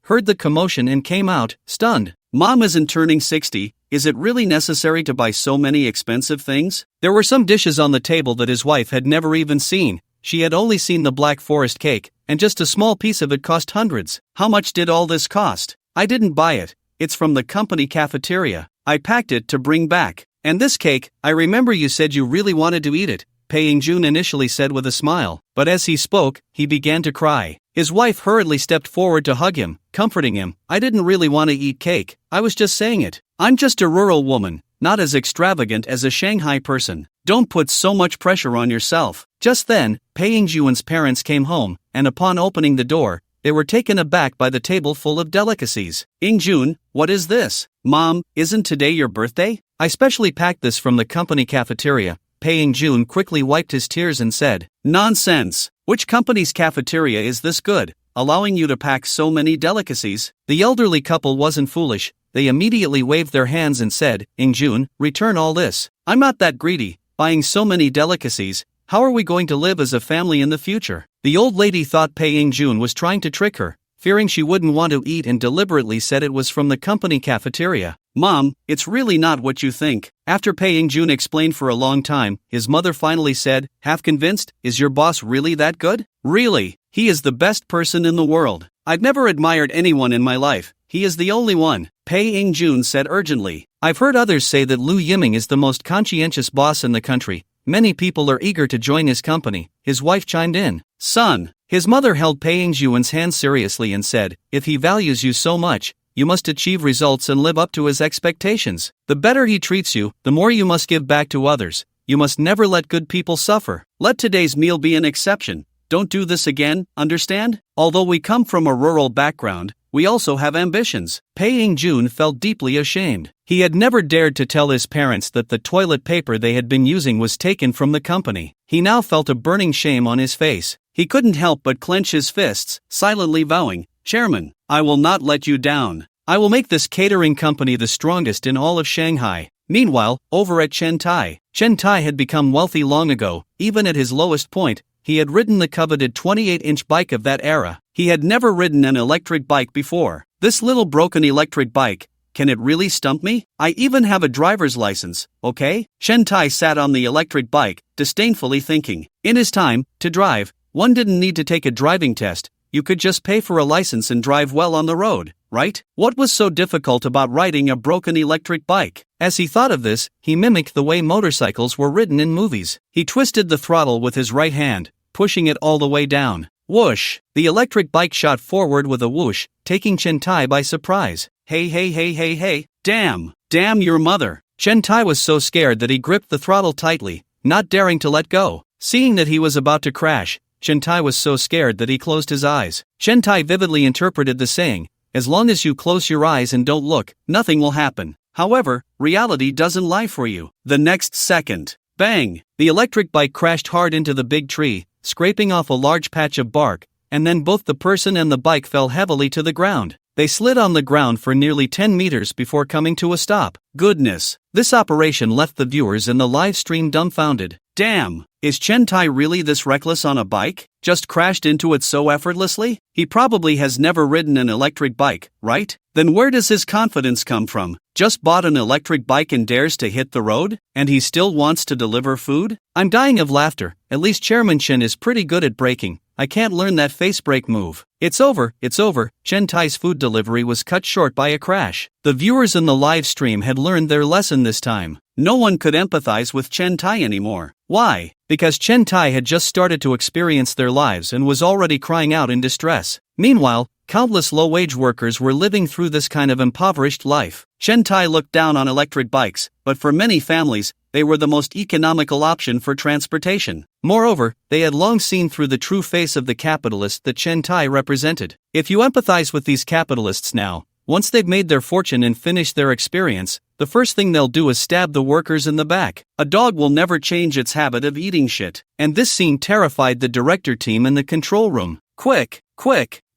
heard the commotion and came out, stunned. Mom isn't turning 60. Is it really necessary to buy so many expensive things? There were some dishes on the table that his wife had never even seen. She had only seen the Black Forest cake, and just a small piece of it cost hundreds. How much did all this cost? I didn't buy it. It's from the company cafeteria. I packed it to bring back. And this cake, I remember you said you really wanted to eat it, Pei Yingjun initially said with a smile, but as he spoke, he began to cry. His wife hurriedly stepped forward to hug him, comforting him. I didn't really want to eat cake. I was just saying it. I'm just a rural woman, not as extravagant as a Shanghai person. Don't put so much pressure on yourself. Just then, Pei Yingjuan's parents came home, and upon opening the door, they were taken aback by the table full of delicacies. Yingjun, what is this? Mom, isn't today your birthday? I specially packed this from the company cafeteria. Pei Yingjun quickly wiped his tears and said, Nonsense! Which company's cafeteria is this good, allowing you to pack so many delicacies? The elderly couple wasn't foolish. They immediately waved their hands and said, Yingjun, return all this. I'm not that greedy. Buying so many delicacies, how are we going to live as a family in the future? The old lady thought Pei Ying-jun was trying to trick her, fearing she wouldn't want to eat and deliberately said it was from the company cafeteria. "Mom, it's really not what you think." After Pei Ying-jun explained for a long time, his mother finally said, half convinced, "Is your boss really that good?" "Really, he is the best person in the world. I've never admired anyone in my life. He is the only one," Pei Ying-jun said urgently. "I've heard others say that Liu Yiming is the most conscientious boss in the country. Many people are eager to join his company," his wife chimed in. "Son," his mother held Pei Ying-jun's hand seriously and said, "If he values you so much, you must achieve results and live up to his expectations. The better he treats you, the more you must give back to others. You must never let good people suffer. Let today's meal be an exception. Don't do this again, understand? Although we come from a rural background, we also have ambitions." Pei Ying-jun felt deeply ashamed. He had never dared to tell his parents that the toilet paper they had been using was taken from the company. He now felt a burning shame on his face. He couldn't help but clench his fists, silently vowing, "Chairman, I will not let you down. I will make this catering company the strongest in all of Shanghai." Meanwhile, over at Chen Tai had become wealthy long ago. Even at his lowest point, he had ridden the coveted 28-inch bike of that era. He had never ridden an electric bike before. "This little broken electric bike, can it really stump me? I even have a driver's license, okay?" Chen Tai sat on the electric bike, disdainfully thinking. In his time, to drive, one didn't need to take a driving test. You could just pay for a license and drive well on the road, right? What was so difficult about riding a broken electric bike? As he thought of this, he mimicked the way motorcycles were ridden in movies. He twisted the throttle with his right hand, pushing it all the way down. Whoosh! The electric bike shot forward with a whoosh, taking Chen Tai by surprise. Hey, damn your mother. Chen Tai was so scared that he gripped the throttle tightly, not daring to let go. Seeing that he was about to crash, Chen Tai was so scared that he closed his eyes. Chen Tai vividly interpreted the saying, "As long as you close your eyes and don't look, nothing will happen." However, reality doesn't lie for you. The next second, bang! The electric bike crashed hard into the big tree, scraping off a large patch of bark, and then both the person and the bike fell heavily to the ground. They slid on the ground for nearly 10 meters before coming to a stop. Goodness! This operation left the viewers in the live stream dumbfounded. Damn! Is Chen Tai really this reckless on a bike? Just crashed into it so effortlessly? He probably has never ridden an electric bike, right? Then where does his confidence come from? Just bought an electric bike and dares to hit the road? And he still wants to deliver food? I'm dying of laughter. At least Chairman Chen is pretty good at braking. I can't learn that face brake move. It's over. Chen Tai's food delivery was cut short by a crash. The viewers in the live stream had learned their lesson this time. No one could empathize with Chen Tai anymore. Why? Because Chen Tai had just started to experience their lives and was already crying out in distress. Meanwhile, countless low-wage workers were living through this kind of impoverished life. Chen Tai looked down on electric bikes, but for many families, they were the most economical option for transportation. Moreover, they had long seen through the true face of the capitalist that Chen Tai represented. If you empathize with these capitalists now, once they've made their fortune and finished their experience, the first thing they'll do is stab the workers in the back. A dog will never change its habit of eating shit. And this scene terrified the director team in the control room. Quick!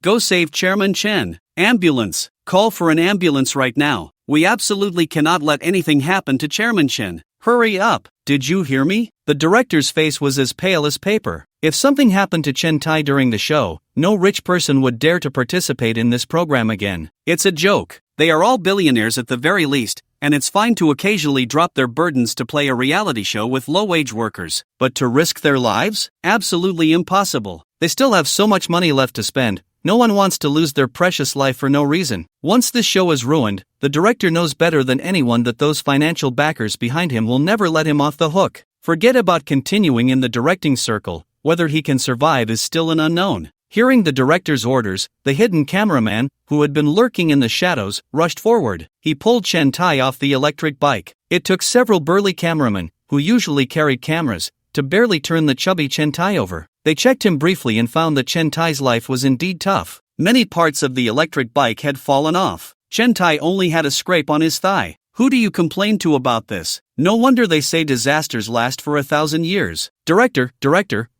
Go save Chairman Chen. Ambulance! Call for an ambulance right now. We absolutely cannot let anything happen to Chairman Chen. Hurry up! Did you hear me? The director's face was as pale as paper. If something happened to Chen Tai during the show, no rich person would dare to participate in this program again. It's a joke. They are all billionaires at the very least, and it's fine to occasionally drop their burdens to play a reality show with low-wage workers. But to risk their lives? Absolutely impossible. They still have so much money left to spend. No one wants to lose their precious life for no reason. Once this show is ruined, the director knows better than anyone that those financial backers behind him will never let him off the hook. Forget about continuing in the directing circle. Whether he can survive is still an unknown. Hearing the director's orders, the hidden cameraman, who had been lurking in the shadows, rushed forward. He pulled Chen Tai off the electric bike. It took several burly cameramen, who usually carried cameras, to barely turn the chubby Chen Tai over. They checked him briefly and found that Chen Tai's life was indeed tough. Many parts of the electric bike had fallen off. Chen Tai only had a scrape on his thigh. Who do you complain to about this? No wonder they say disasters last for 1,000 years. Director,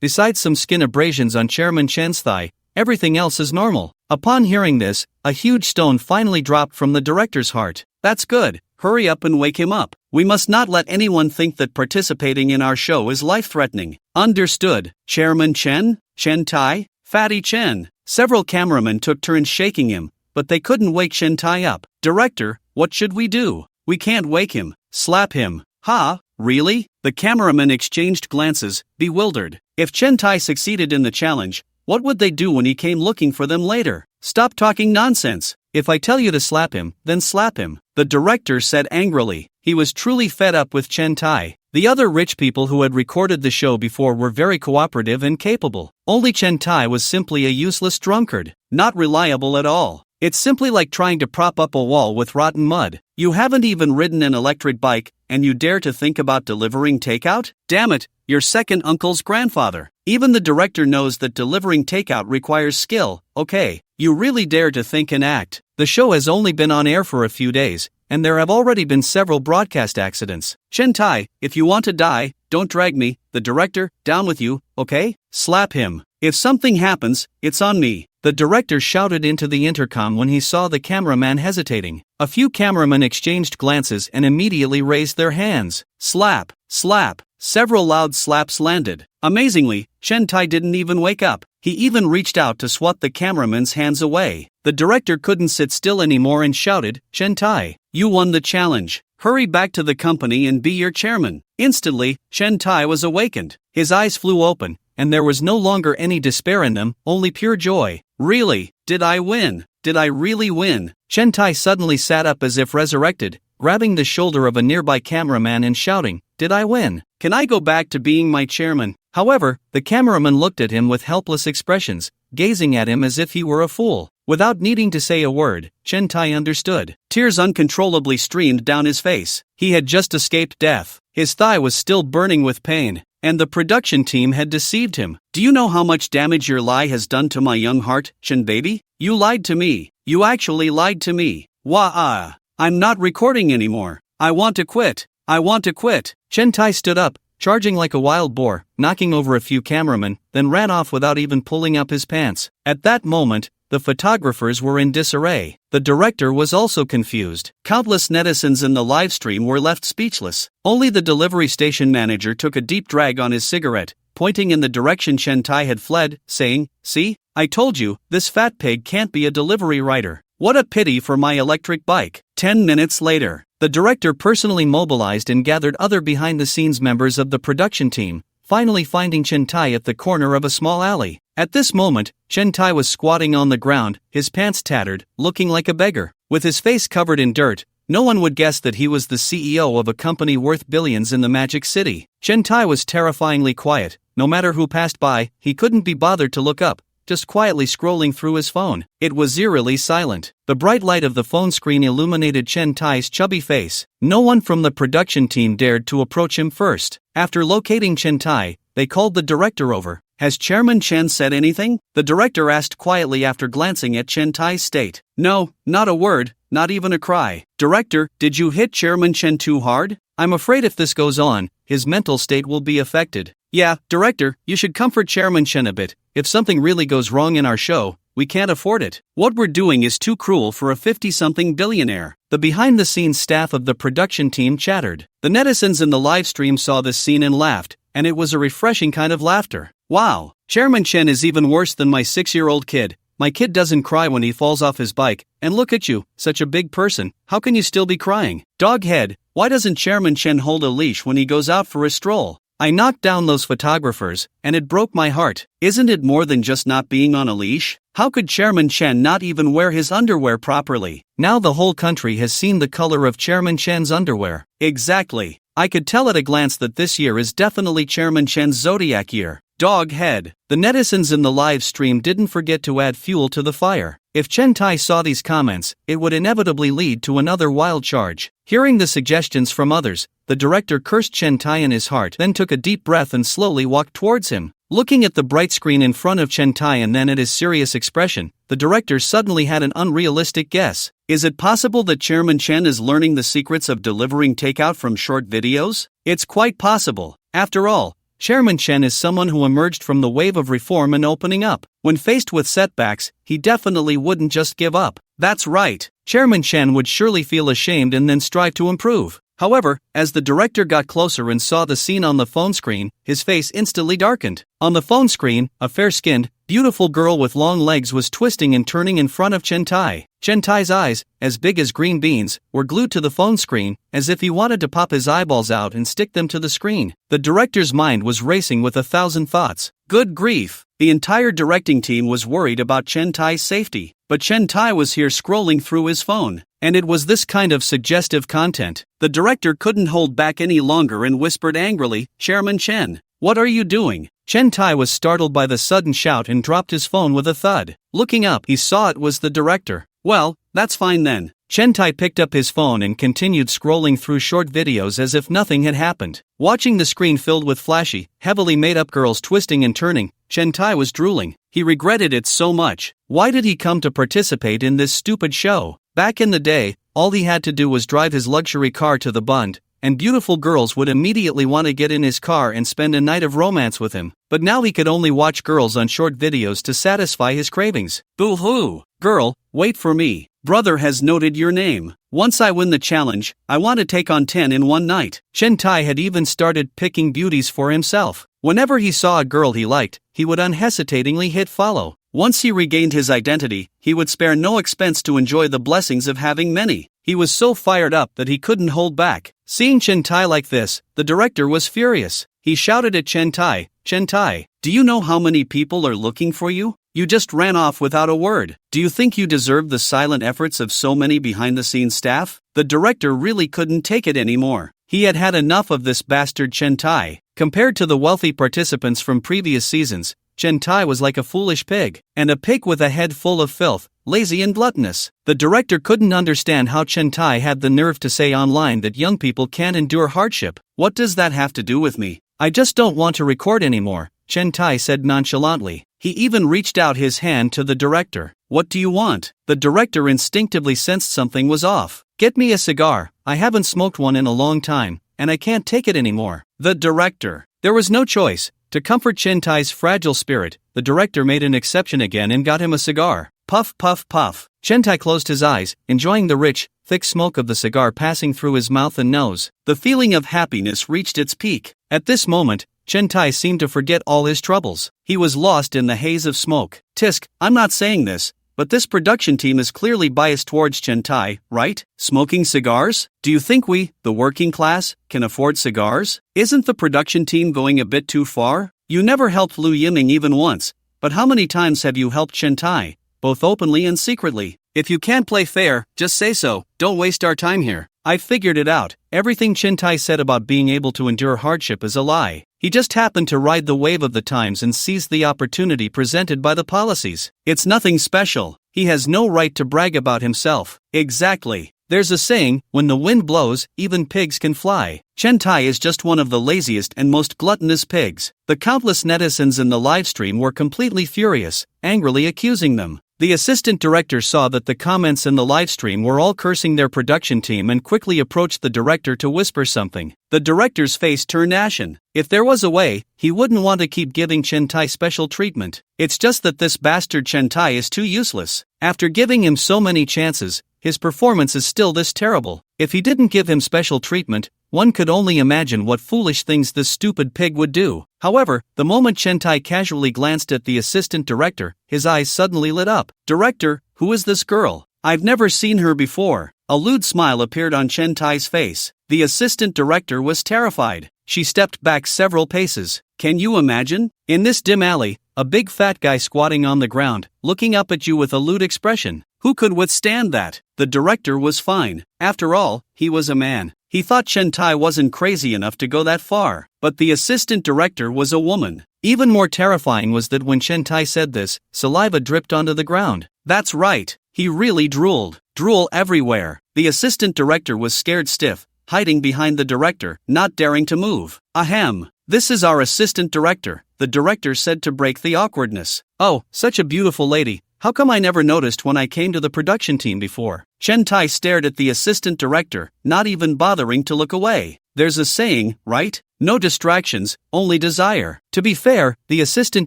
besides some skin abrasions on Chairman Chen's thigh, everything else is normal. Upon hearing this, a huge stone finally dropped from the director's heart. That's good. hurry up and wake him up. We must not let anyone think that participating in our show is life-threatening. Understood, Chairman Chen? Chen Tai? Fatty Chen. Several cameramen took turns shaking him, but they couldn't wake Chen Tai up. Director, what should we do? We can't wake him. Slap him. Ha, really? The cameramen exchanged glances, bewildered. If Chen Tai succeeded in the challenge, what would they do when he came looking for them later? Stop talking nonsense. If I tell you to slap him, then slap him, the director said angrily. He was truly fed up with Chen Tai. The other rich people who had recorded the show before were very cooperative and capable. Only Chen Tai was simply a useless drunkard, not reliable at all. It's simply like trying to prop up a wall with rotten mud. You haven't even ridden an electric bike, and you dare to think about delivering takeout? Damn it, your second uncle's grandfather. Even the director knows that delivering takeout requires skill. Okay, you really dare to think and act. The show has only been on air for a few days, and there have already been several broadcast accidents. Chen Tai, if you want to die, don't drag me. The director, down with you, okay? Slap him. If something happens, it's on me. The director shouted into the intercom when he saw the cameraman hesitating. A few cameramen exchanged glances and immediately raised their hands. Slap, slap. Several loud slaps landed. Amazingly, Chen Tai didn't even wake up. He even reached out to swat the cameraman's hands away. The director couldn't sit still anymore and shouted, Chen Tai, you won the challenge. Hurry back to the company and be your chairman. Instantly, Chen Tai was awakened. His eyes flew open, and there was no longer any despair in them, only pure joy. Really? Did I win? Did I really win? Chen Tai suddenly sat up as if resurrected, grabbing the shoulder of a nearby cameraman and shouting, Did I win? Can I go back to being my chairman? However, the cameraman looked at him with helpless expressions, gazing at him as if he were a fool. Without needing to say a word, Chen Tai understood. Tears uncontrollably streamed down his face. He had just escaped death. His thigh was still burning with pain, and the production team had deceived him. Do you know how much damage your lie has done to my young heart, Chen baby? You lied to me. You actually lied to me. I'm not recording anymore. I want to quit. I want to quit. Chen Tai stood up, charging like a wild boar, knocking over a few cameramen, then ran off without even pulling up his pants. At that moment, the photographers were in disarray. The director was also confused. Countless netizens in the live stream were left speechless. Only the delivery station manager took a deep drag on his cigarette, pointing in the direction Chen Tai had fled, saying, See, I told you, this fat pig can't be a delivery rider. What a pity for my electric bike. 10 minutes later, the director personally mobilized and gathered other behind-the-scenes members of the production team, finally finding Chen Tai at the corner of a small alley. At this moment, Chen Tai was squatting on the ground, his pants tattered, looking like a beggar. With his face covered in dirt, no one would guess that he was the CEO of a company worth billions in the Magic City. Chen Tai was terrifyingly quiet. No matter who passed by, he couldn't be bothered to look up, just quietly scrolling through his phone. It was eerily silent. The bright light of the phone screen illuminated Chen Tai's chubby face. No one from the production team dared to approach him first. After locating Chen Tai, they called the director over. Has Chairman Chen said anything? The director asked quietly after glancing at Chen Tai's state. No, not a word, not even a cry. Director, did you hit Chairman Chen too hard? I'm afraid if this goes on, his mental state will be affected. Yeah, director, you should comfort Chairman Chen a bit. If something really goes wrong in our show, we can't afford it. What we're doing is too cruel for a 50-something billionaire. The behind-the-scenes staff of the production team chattered. The netizens in the live stream saw this scene and laughed, and it was a refreshing kind of laughter. Wow, Chairman Chen is even worse than my 6-year-old kid. My kid doesn't cry when he falls off his bike, and look at you, such a big person, how can you still be crying? Doghead, why doesn't Chairman Chen hold a leash when he goes out for a stroll? I knocked down those photographers, and it broke my heart. Isn't it more than just not being on a leash? How could Chairman Chen not even wear his underwear properly? Now the whole country has seen the color of Chairman Chen's underwear. Exactly. I could tell at a glance that this year is definitely Chairman Chen's zodiac year. Dog head. The netizens in the live stream didn't forget to add fuel to the fire. If Chen Tai saw these comments, it would inevitably lead to another wild charge. Hearing the suggestions from others, the director cursed Chen Tai in his heart, then took a deep breath and slowly walked towards him. Looking at the bright screen in front of Chen Tai and then at his serious expression, the director suddenly had an unrealistic guess. Is it possible that Chairman Chen is learning the secrets of delivering takeout from short videos? It's quite possible. After all, Chairman Chen is someone who emerged from the wave of reform and opening up. When faced with setbacks, he definitely wouldn't just give up. That's right. Chairman Chen would surely feel ashamed and then strive to improve. However, as the director got closer and saw the scene on the phone screen, his face instantly darkened. On the phone screen, a fair-skinned, beautiful girl with long legs was twisting and turning in front of Chen Tai. Chen Tai's eyes, as big as green beans, were glued to the phone screen, as if he wanted to pop his eyeballs out and stick them to the screen. The director's mind was racing with 1,000 thoughts. Good grief! The entire directing team was worried about Chen Tai's safety. But Chen Tai was here scrolling through his phone. And it was this kind of suggestive content. The director couldn't hold back any longer and whispered angrily, "Chairman Chen, what are you doing?" Chen Tai was startled by the sudden shout and dropped his phone with a thud. Looking up, he saw it was the director. Well, that's fine then. Chen Tai picked up his phone and continued scrolling through short videos as if nothing had happened. Watching the screen filled with flashy, heavily made-up girls twisting and turning, Chen Tai was drooling. He regretted it so much. Why did he come to participate in this stupid show? Back in the day, all he had to do was drive his luxury car to the Bund, and beautiful girls would immediately want to get in his car and spend a night of romance with him. But now he could only watch girls on short videos to satisfy his cravings. Boo-hoo! Girl, wait for me. Brother has noted your name. Once I win the challenge, I want to take on 10 in one night. Chen Tai had even started picking beauties for himself. Whenever he saw a girl he liked, he would unhesitatingly hit follow. Once he regained his identity, he would spare no expense to enjoy the blessings of having many. He was so fired up that he couldn't hold back. Seeing Chen Tai like this, the director was furious. He shouted at Chen Tai, "Chen Tai, do you know how many people are looking for you? You just ran off without a word. Do you think you deserve the silent efforts of so many behind-the-scenes staff?" The director really couldn't take it anymore. He had had enough of this bastard Chen Tai. Compared to the wealthy participants from previous seasons, Chen Tai was like a foolish pig, and a pig with a head full of filth, lazy and gluttonous. The director couldn't understand how Chen Tai had the nerve to say online that young people can't endure hardship. "What does that have to do with me? I just don't want to record anymore," Chen Tai said nonchalantly. He even reached out his hand to the director. "What do you want?" The director instinctively sensed something was off. "Get me a cigar, I haven't smoked one in a long time, and I can't take it anymore." The director. There was no choice. To comfort Chen Tai's fragile spirit, the director made an exception again and got him a cigar. Puff, puff, puff. Chen Tai closed his eyes, enjoying the rich, thick smoke of the cigar passing through his mouth and nose. The feeling of happiness reached its peak. At this moment, Chen Tai seemed to forget all his troubles. He was lost in the haze of smoke. Tisk, I'm not saying this, but this production team is clearly biased towards Chen Tai, right? Smoking cigars? Do you think we, the working class, can afford cigars? Isn't the production team going a bit too far? You never helped Lu Yiming even once, but how many times have you helped Chen Tai, both openly and secretly? If you can't play fair, just say so. Don't waste our time here. I figured it out. Everything Chen Tai said about being able to endure hardship is a lie. He just happened to ride the wave of the times and seized the opportunity presented by the policies. It's nothing special. He has no right to brag about himself. Exactly. There's a saying, when the wind blows, even pigs can fly. Chen Tai is just one of the laziest and most gluttonous pigs. The countless netizens in the livestream were completely furious, angrily accusing them. The assistant director saw that the comments in the livestream were all cursing their production team and quickly approached the director to whisper something. The director's face turned ashen. If there was a way, he wouldn't want to keep giving Chen Tai special treatment. It's just that this bastard Chen Tai is too useless. After giving him so many chances, his performance is still this terrible. If he didn't give him special treatment, one could only imagine what foolish things this stupid pig would do. However, the moment Chen Tai casually glanced at the assistant director, his eyes suddenly lit up. "Director, who is this girl? I've never seen her before." A lewd smile appeared on Chen Tai's face. The assistant director was terrified. She stepped back several paces. Can you imagine? In this dim alley, a big fat guy squatting on the ground, looking up at you with a lewd expression. Who could withstand that? The director was fine. After all, he was a man. He thought Chen Tai wasn't crazy enough to go that far. But the assistant director was a woman. Even more terrifying was that when Chen Tai said this, saliva dripped onto the ground. That's right. He really drooled. Drool everywhere. The assistant director was scared stiff, hiding behind the director, not daring to move. Ahem. This is our assistant director, the director said to break the awkwardness. Oh, such a beautiful lady. How come I never noticed when I came to the production team before? Chen Tai stared at the assistant director, not even bothering to look away. There's a saying, right? No distractions, only desire. To be fair, the assistant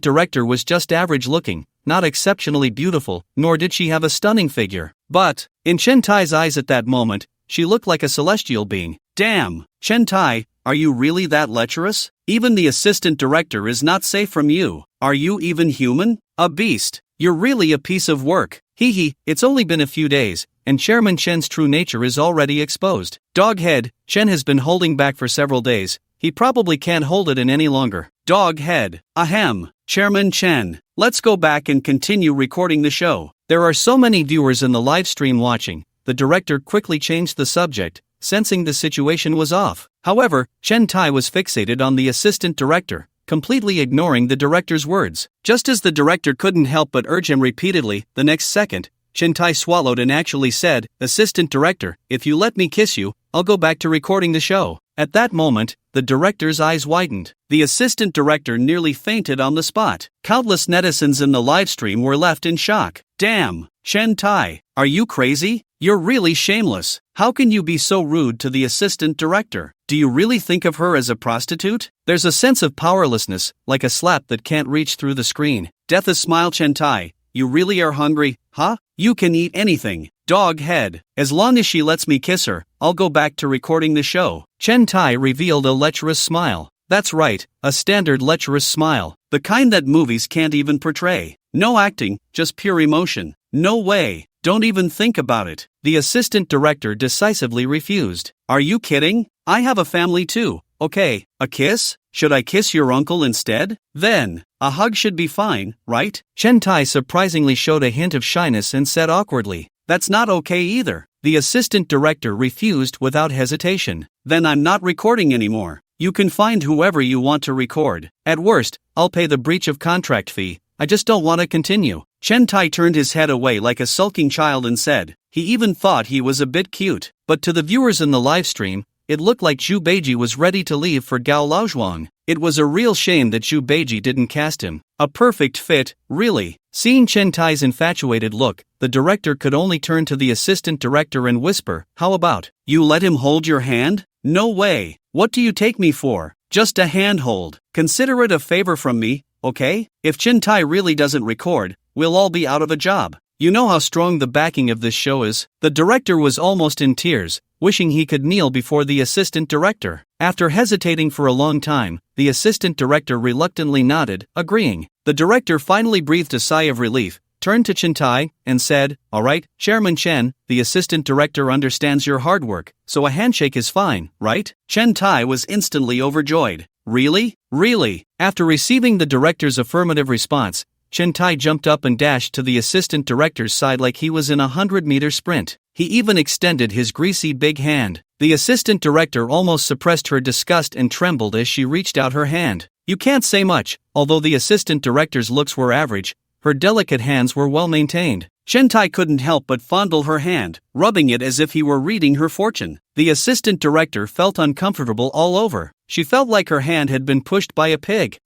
director was just average looking, not exceptionally beautiful, nor did she have a stunning figure. But, in Chen Tai's eyes at that moment, she looked like a celestial being. Damn, Chen Tai, are you really that lecherous? Even the assistant director is not safe from you. Are you even human? A beast. You're really a piece of work. Hee hee, it's only been a few days, and Chairman Chen's true nature is already exposed. Doghead, Chen has been holding back for several days. He probably can't hold it in any longer. Doghead. Ahem. Chairman Chen. Let's go back and continue recording the show. There are so many viewers in the live stream watching. The director quickly changed the subject, sensing the situation was off. However, Chen Tai was fixated on the assistant director, completely ignoring the director's words. Just as the director couldn't help but urge him repeatedly, the next second, Chen Tai swallowed and actually said, "Assistant director, if you let me kiss you, I'll go back to recording the show." At that moment, the director's eyes widened. The assistant director nearly fainted on the spot. Countless netizens in the livestream were left in shock. Damn, Chen Tai, are you crazy? You're really shameless. How can you be so rude to the assistant director? Do you really think of her as a prostitute? There's a sense of powerlessness, like a slap that can't reach through the screen. Death is smile. Chen Tai, you really are hungry, huh? You can eat anything. Dog head. As long as she lets me kiss her, I'll go back to recording the show. Chen Tai revealed a lecherous smile. That's right, a standard lecherous smile. The kind that movies can't even portray. No acting, just pure emotion. No way. Don't even think about it. The assistant director decisively refused. Are you kidding? I have a family too. Okay, a kiss? Should I kiss your uncle instead? Then, a hug should be fine, right? Chen Tai surprisingly showed a hint of shyness and said awkwardly, "That's not okay either." The assistant director refused without hesitation. Then I'm not recording anymore. You can find whoever you want to record. At worst, I'll pay the breach of contract fee. I just don't want to continue. Chen Tai turned his head away like a sulking child and said, he even thought he was a bit cute. But to the viewers in the livestream, it looked like Zhu Beiji was ready to leave for Gao Laozhuang. It was a real shame that Zhu Beiji didn't cast him. A perfect fit, really. Seeing Chen Tai's infatuated look, the director could only turn to the assistant director and whisper, "How about, you let him hold your hand? No way. What do you take me for? Just a handhold. Consider it a favor from me, okay? If Chen Tai really doesn't record, we'll all be out of a job." You know how strong the backing of this show is. The director was almost in tears, wishing he could kneel before the assistant director. After hesitating for a long time, the assistant director reluctantly nodded, agreeing. The director finally breathed a sigh of relief, turned to Chen Tai, and said, "All right, Chairman Chen, the assistant director understands your hard work, so a handshake is fine, right?" Chen Tai was instantly overjoyed. Really? Really? After receiving the director's affirmative response, Chen Tai jumped up and dashed to the assistant director's side like he was in a 100-meter sprint. He even extended his greasy big hand. The assistant director almost suppressed her disgust and trembled as she reached out her hand. You can't say much, although the assistant director's looks were average, her delicate hands were well maintained. Chen Tai couldn't help but fondle her hand, rubbing it as if he were reading her fortune. The assistant director felt uncomfortable all over. She felt like her hand had been pushed by a pig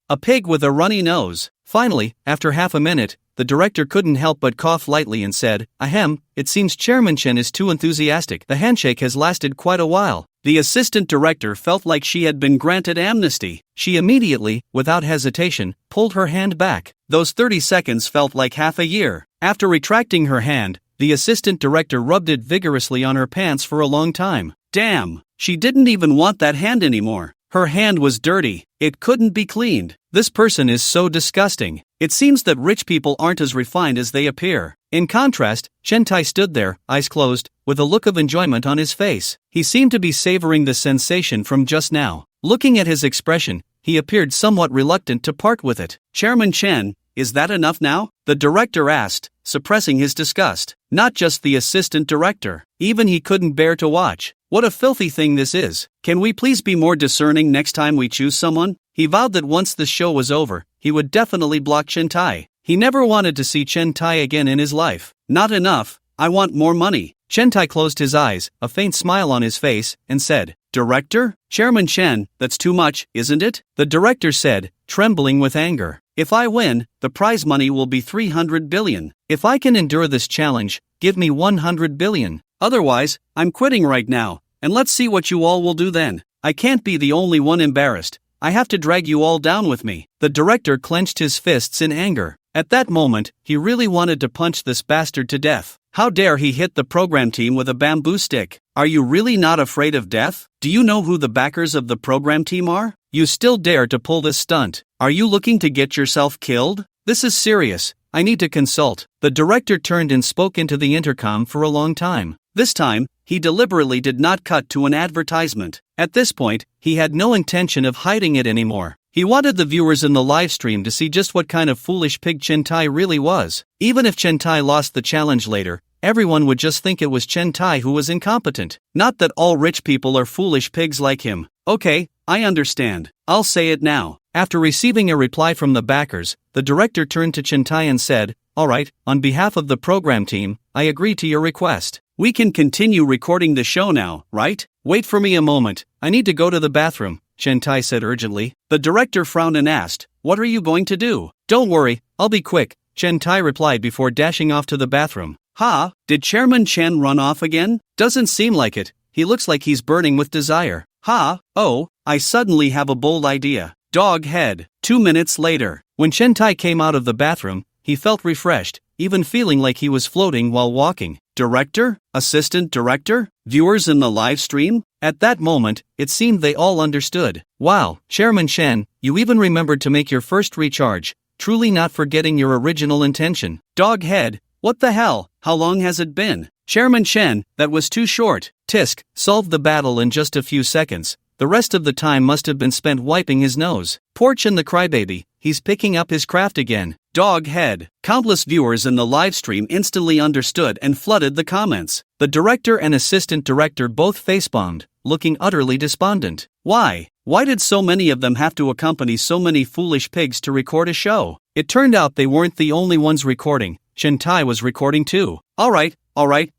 with a runny nose. Finally, after half a minute, the director couldn't help but cough lightly and said, "Ahem, it seems Chairman Chen is too enthusiastic. The handshake has lasted quite a while." The assistant director felt like she had been granted amnesty. She immediately, without hesitation, pulled her hand back. Those 30 seconds felt like half a year. After retracting her hand, the assistant director rubbed it vigorously on her pants for a long time. Damn, she didn't even want that hand anymore. Her hand was dirty. It couldn't be cleaned. This person is so disgusting. It seems that rich people aren't as refined as they appear. In contrast, Chen Tai stood there, eyes closed, with a look of enjoyment on his face. He seemed to be savoring the sensation from just now. Looking at his expression, he appeared somewhat reluctant to part with it. "Chairman Chen, is that enough now?" the director asked, suppressing his disgust. Not just the assistant director. Even he couldn't bear to watch. What a filthy thing this is. Can we please be more discerning next time we choose someone? He vowed that once the show was over, he would definitely block Chen Tai. He never wanted to see Chen Tai again in his life. Not enough. I want more money. Chen Tai closed his eyes, a faint smile on his face, and said, "Director? Chairman Chen, that's too much, isn't it?" The director said, trembling with anger. "If I win, the prize money will be 300 billion. If I can endure this challenge, give me 100 billion. Otherwise, I'm quitting right now, and let's see what you all will do then. I can't be the only one embarrassed. I have to drag you all down with me." The director clenched his fists in anger. At that moment, he really wanted to punch this bastard to death. How dare he hit the program team with a bamboo stick? Are you really not afraid of death? Do you know who the backers of the program team are? You still dare to pull this stunt? Are you looking to get yourself killed? This is serious. I need to consult. The director turned and spoke into the intercom for a long time. This time, he deliberately did not cut to an advertisement. At this point, he had no intention of hiding it anymore. He wanted the viewers in the live stream to see just what kind of foolish pig Chen Tai really was. Even if Chen Tai lost the challenge later, everyone would just think it was Chen Tai who was incompetent. Not that all rich people are foolish pigs like him. Okay, I understand. I'll say it now. After receiving a reply from the backers, the director turned to Chen Tai and said, "Alright, on behalf of the program team, I agree to your request. We can continue recording the show now, right? Wait for me a moment, I need to go to the bathroom," Chen Tai said urgently. The director frowned and asked, "What are you going to do?" "Don't worry, I'll be quick," Chen Tai replied before dashing off to the bathroom. Ha, did Chairman Chen run off again? Doesn't seem like it, he looks like he's burning with desire. Ha, oh, I suddenly have a bold idea. Dog head. 2 minutes later, when Chen Tai came out of the bathroom, he felt refreshed, even feeling like he was floating while walking. Director? Assistant director? Viewers in the live stream? At that moment, it seemed they all understood. Wow, Chairman Chen, you even remembered to make your first recharge, truly not forgetting your original intention. Dog head, what the hell, how long has it been? Chairman Chen, that was too short. Tisk solved the battle in just a few seconds. The rest of the time must have been spent wiping his nose. Poor Chen the crybaby, he's picking up his craft again. Dog head. Countless viewers in the live stream instantly understood and flooded the comments. The director and assistant director both facebombed, looking utterly despondent. Why? Why did so many of them have to accompany so many foolish pigs to record a show? It turned out they weren't the only ones recording. Chen Tai was recording too. Alright,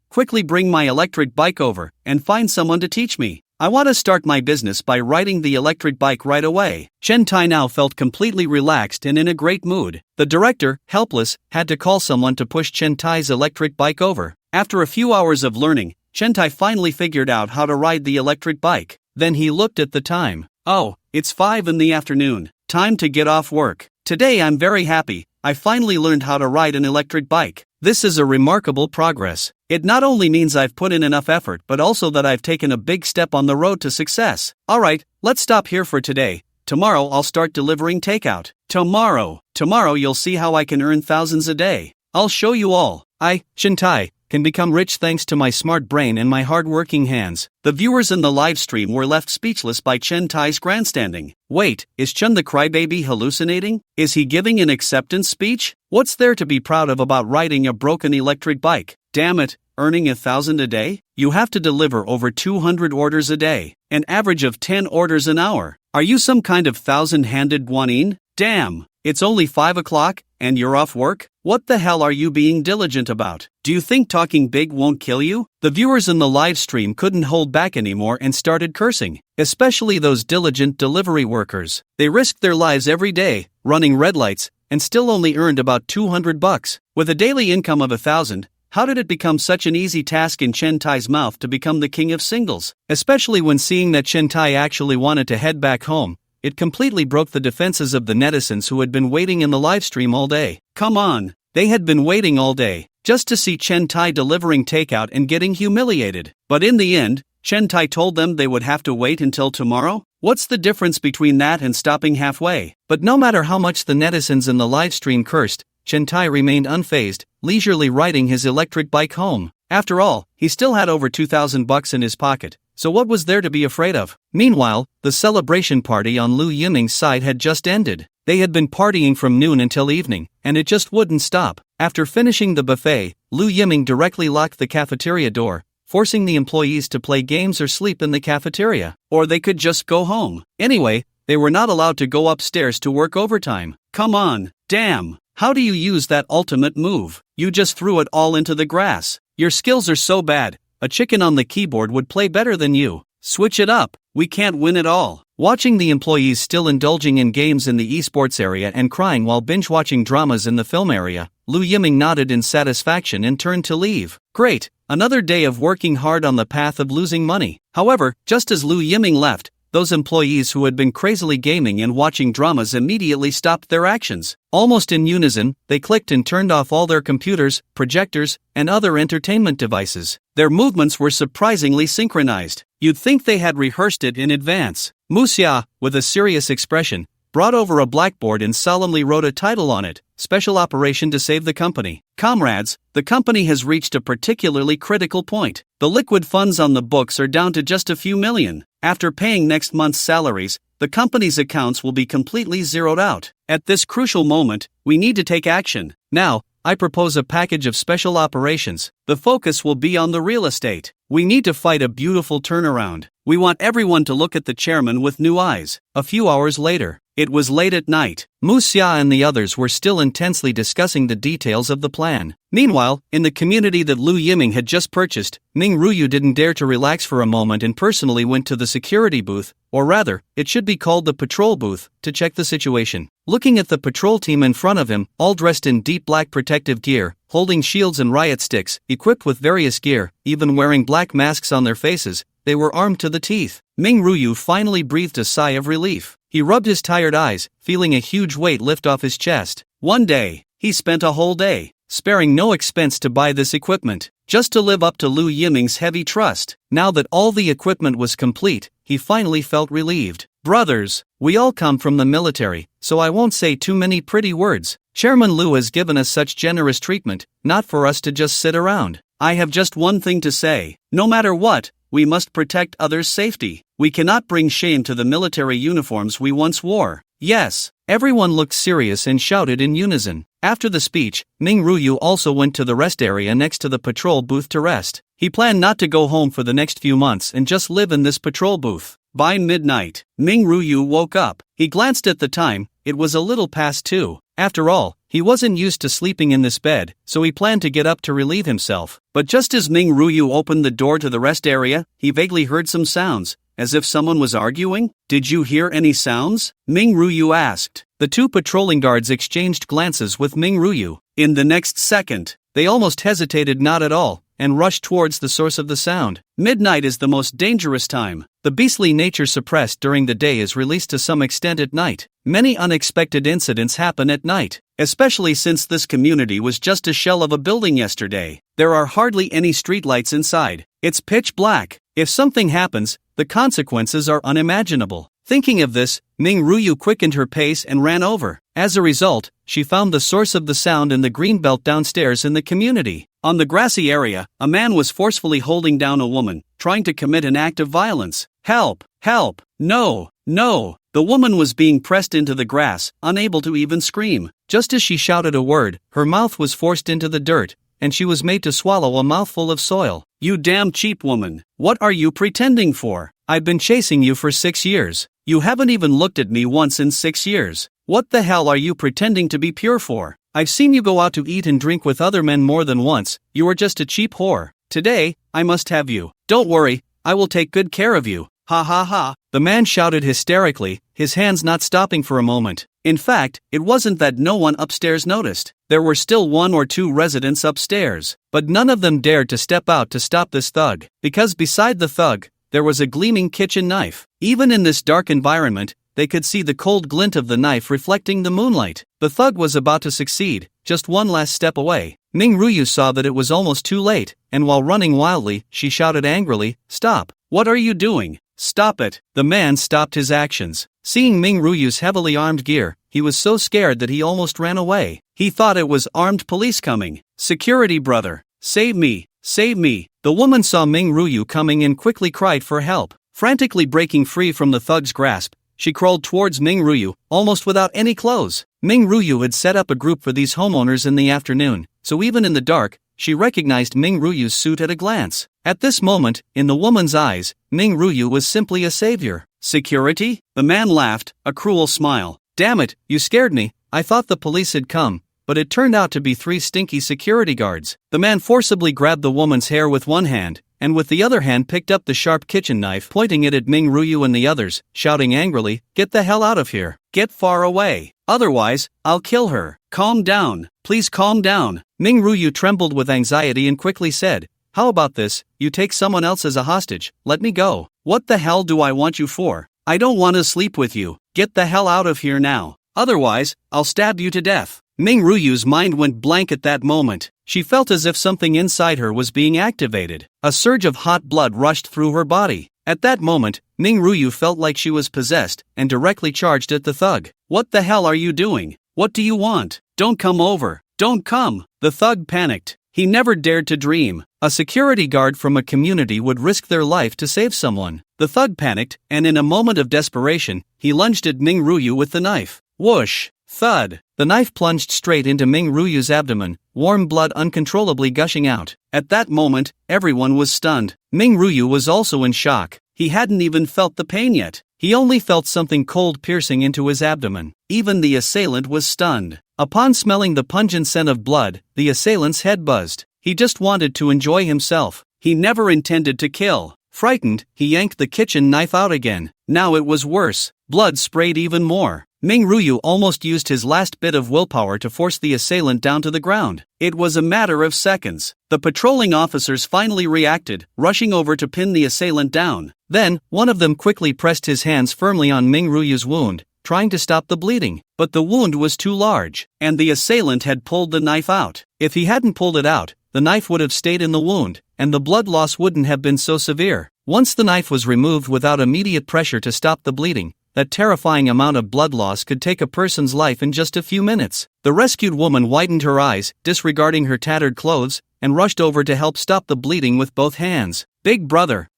quickly bring my electric bike over, and find someone to teach me. I want to start my business by riding the electric bike right away. Chen Tai now felt completely relaxed and in a great mood. The director, helpless, had to call someone to push Chen Tai's electric bike over. After a few hours of learning, Chen Tai finally figured out how to ride the electric bike. Then he looked at the time. Oh, it's 5 in the afternoon. Time to get off work. Today I'm very happy. I finally learned how to ride an electric bike. This is a remarkable progress. It not only means I've put in enough effort but also that I've taken a big step on the road to success. Alright, let's stop here for today. Tomorrow I'll start delivering takeout. Tomorrow you'll see how I can earn thousands a day. I'll show you all. I, Chen Tai, can become rich thanks to my smart brain and my hard-working hands. The viewers in the live stream were left speechless by Chen Tai's grandstanding. Wait, is Chen the crybaby hallucinating? Is he giving an acceptance speech? What's there to be proud of about riding a broken electric bike? Damn it, earning 1,000 a day? You have to deliver over 200 orders a day, an average of 10 orders an hour. Are you some kind of thousand-handed guanin? Damn, it's only 5 o'clock, and you're off work? What the hell are you being diligent about? Do you think talking big won't kill you? The viewers in the live stream couldn't hold back anymore and started cursing, especially those diligent delivery workers. They risked their lives every day, running red lights, and still only earned about $200. With a daily income of 1,000, how did it become such an easy task in Chen Tai's mouth to become the king of singles? Especially when seeing that Chen Tai actually wanted to head back home, it completely broke the defenses of the netizens who had been waiting in the livestream all day. Come on, they had been waiting all day, just to see Chen Tai delivering takeout and getting humiliated. But in the end, Chen Tai told them they would have to wait until tomorrow? What's the difference between that and stopping halfway? But no matter how much the netizens in the livestream cursed, Chen Tai remained unfazed, leisurely riding his electric bike home. After all, he still had over $2,000 in his pocket, so what was there to be afraid of? Meanwhile, the celebration party on Lu Yiming's side had just ended. They had been partying from noon until evening, and it just wouldn't stop. After finishing the buffet, Lu Yiming directly locked the cafeteria door, forcing the employees to play games or sleep in the cafeteria. Or they could just go home. Anyway, they were not allowed to go upstairs to work overtime. Come on, damn. How do you use that ultimate move? You just threw it all into the grass. Your skills are so bad, a chicken on the keyboard would play better than you. Switch it up, we can't win it all. Watching the employees still indulging in games in the esports area and crying while binge-watching dramas in the film area, Lu Yiming nodded in satisfaction and turned to leave. Great, another day of working hard on the path of losing money. However, just as Lu Yiming left, those employees who had been crazily gaming and watching dramas immediately stopped their actions. Almost in unison, they clicked and turned off all their computers, projectors, and other entertainment devices. Their movements were surprisingly synchronized. You'd think they had rehearsed it in advance. Muxia, with a serious expression, brought over a blackboard and solemnly wrote a title on it: Special Operation to Save the Company. Comrades, the company has reached a particularly critical point. The liquid funds on the books are down to just a few million. After paying next month's salaries, the company's accounts will be completely zeroed out. At this crucial moment, we need to take action. Now, I propose a package of special operations. The focus will be on the real estate. We need to fight a beautiful turnaround. We want everyone to look at the chairman with new eyes. A few hours later, it was late at night. Muxia and the others were still intensely discussing the details of the plan. Meanwhile, in the community that Lu Yiming had just purchased, Ming Ruyu didn't dare to relax for a moment and personally went to the security booth, or rather, it should be called the patrol booth, to check the situation. Looking at the patrol team in front of him, all dressed in deep black protective gear, holding shields and riot sticks, equipped with various gear, even wearing black masks on their faces, they were armed to the teeth. Ming Ruyu finally breathed a sigh of relief. He rubbed his tired eyes, feeling a huge weight lift off his chest. One day, he spent a whole day, sparing no expense to buy this equipment, just to live up to Lu Yiming's heavy trust. Now that all the equipment was complete, he finally felt relieved. Brothers, we all come from the military, so I won't say too many pretty words. Chairman Lu has given us such generous treatment, not for us to just sit around. I have just one thing to say. No matter what, we must protect others' safety. We cannot bring shame to the military uniforms we once wore. Yes. Everyone looked serious and shouted in unison. After the speech, Ming Ruyu also went to the rest area next to the patrol booth to rest. He planned not to go home for the next few months and just live in this patrol booth. By midnight, Ming Ruyu woke up. He glanced at the time. It was a little past 2. After all, he wasn't used to sleeping in this bed, so he planned to get up to relieve himself. But just as Ming Ruyu opened the door to the rest area, he vaguely heard some sounds, as if someone was arguing. Did you hear any sounds? Ming Ruyu asked. The two patrolling guards exchanged glances with Ming Ruyu. In the next second, they almost hesitated not at all, and rushed towards the source of the sound. Midnight is the most dangerous time. The beastly nature suppressed during the day is released to some extent at night. Many unexpected incidents happen at night, especially since this community was just a shell of a building yesterday. There are hardly any streetlights inside. It's pitch black. If something happens, the consequences are unimaginable. Thinking of this, Ming Ruyu quickened her pace and ran over. As a result, she found the source of the sound in the green belt downstairs in the community. On the grassy area, a man was forcefully holding down a woman, trying to commit an act of violence. Help! Help! No! No! The woman was being pressed into the grass, unable to even scream. Just as she shouted a word, her mouth was forced into the dirt, and she was made to swallow a mouthful of soil. You damn cheap woman! What are you pretending for? I've been chasing you for 6 years. You haven't even looked at me once in 6 years. What the hell are you pretending to be pure for? I've seen you go out to eat and drink with other men more than once. You are just a cheap whore. Today, I must have you. Don't worry, I will take good care of you. Ha ha ha. The man shouted hysterically, his hands not stopping for a moment. In fact, it wasn't that no one upstairs noticed. There were still 1 or 2 residents upstairs, but none of them dared to step out to stop this thug, because beside the thug, there was a gleaming kitchen knife. Even in this dark environment, they could see the cold glint of the knife reflecting the moonlight. The thug was about to succeed, just one last step away. Ming Ruyu saw that it was almost too late, and while running wildly, she shouted angrily, "Stop! What are you doing? Stop it!" The man stopped his actions. Seeing Ming Ruyu's heavily armed gear, he was so scared that he almost ran away. He thought it was armed police coming. "Security brother! Save me! Save me!" The woman saw Ming Ruyu coming and quickly cried for help. Frantically breaking free from the thug's grasp, she crawled towards Ming Ruyu, almost without any clothes. Ming Ruyu had set up a group for these homeowners in the afternoon, so even in the dark, she recognized Ming Ruyu's suit at a glance. At this moment, in the woman's eyes, Ming Ruyu was simply a savior. "Security?" The man laughed, a cruel smile. "Damn it, you scared me. I thought the police had come, but it turned out to be 3 stinky security guards." The man forcibly grabbed the woman's hair with one hand, and with the other hand picked up the sharp kitchen knife, pointing it at Ming Ruyu and the others, shouting angrily, "Get the hell out of here. Get far away. Otherwise, I'll kill her." "Calm down. Please calm down." Ming Ruyu trembled with anxiety and quickly said, "How about this, you take someone else as a hostage, let me go." "What the hell do I want you for? I don't want to sleep with you. Get the hell out of here now. Otherwise, I'll stab you to death. Ming Ruyu's mind went blank at that moment. She felt as if something inside her was being activated. A surge of hot blood rushed through her body. At that moment, Ming Ruyu felt like she was possessed and directly charged at the thug. What the hell are you doing? What do you want? Don't come over. Don't come. The thug panicked. He never dared to dream a security guard from a community would risk their life to save someone. The thug panicked, and in a moment of desperation, he lunged at Ming Ruyu with the knife. Whoosh! Thud! The knife plunged straight into Ming Ruyu's abdomen, warm blood uncontrollably gushing out. At that moment, everyone was stunned. Ming Ruyu was also in shock. He hadn't even felt the pain yet. He only felt something cold piercing into his abdomen. Even the assailant was stunned. Upon smelling the pungent scent of blood, the assailant's head buzzed. He just wanted to enjoy himself. He never intended to kill. Frightened, he yanked the kitchen knife out again. Now it was worse. Blood sprayed even more. Ming Ruyu almost used his last bit of willpower to force the assailant down to the ground. It was a matter of seconds. The patrolling officers finally reacted, rushing over to pin the assailant down. Then, one of them quickly pressed his hands firmly on Ming Ruyu's wound, trying to stop the bleeding. But the wound was too large, and the assailant had pulled the knife out. If he hadn't pulled it out, the knife would have stayed in the wound, and the blood loss wouldn't have been so severe. Once the knife was removed without immediate pressure to stop the bleeding, that terrifying amount of blood loss could take a person's life in just a few minutes. The rescued woman widened her eyes, disregarding her tattered clothes, and rushed over to help stop the bleeding with both hands. Big brother,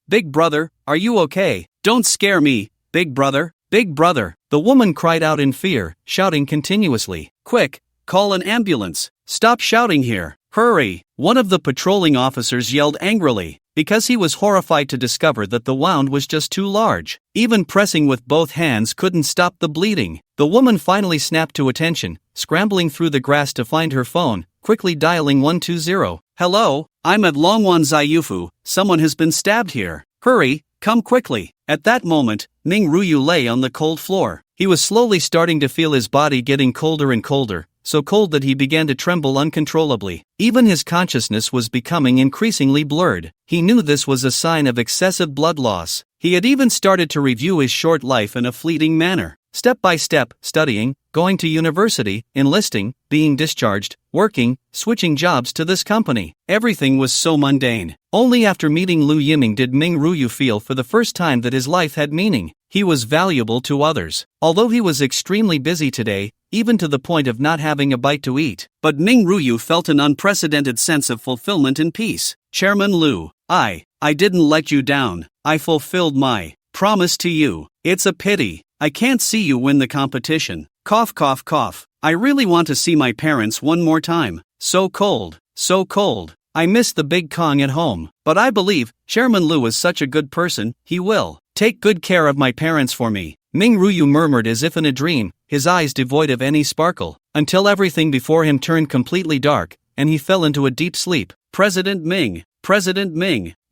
are you okay? Don't scare me, big brother. Big brother, the woman cried out in fear, shouting continuously. Quick, call an ambulance. Stop shouting here. Hurry! One of the patrolling officers yelled angrily, because he was horrified to discover that the wound was just too large. Even pressing with both hands couldn't stop the bleeding. The woman finally snapped to attention, scrambling through the grass to find her phone, quickly dialing 120. Hello, I'm at Longwan Zayufu. Someone has been stabbed here. Hurry, come quickly. At that moment, Ming Ruyu lay on the cold floor. He was slowly starting to feel his body getting colder and colder, so cold that he began to tremble uncontrollably. Even his consciousness was becoming increasingly blurred. He knew this was a sign of excessive blood loss. He had even started to review his short life in a fleeting manner. Step by step, studying, going to university, enlisting, being discharged, working, switching jobs to this company. Everything was so mundane. Only after meeting Lu Yiming did Ming Ruyu feel for the first time that his life had meaning. He was valuable to others. Although he was extremely busy today, even to the point of not having a bite to eat. But Ming Ruyu felt an unprecedented sense of fulfillment and peace. Chairman Lu, I didn't let you down. I fulfilled my promise to you. It's a pity I can't see you win the competition. Cough cough cough. I really want to see my parents one more time. So cold, so cold. I miss the big Kong at home. But I believe Chairman Lu is such a good person, he will take good care of my parents for me. Ming Ruyu murmured as if in a dream, his eyes devoid of any sparkle, until everything before him turned completely dark, and he fell into a deep sleep. President Ming,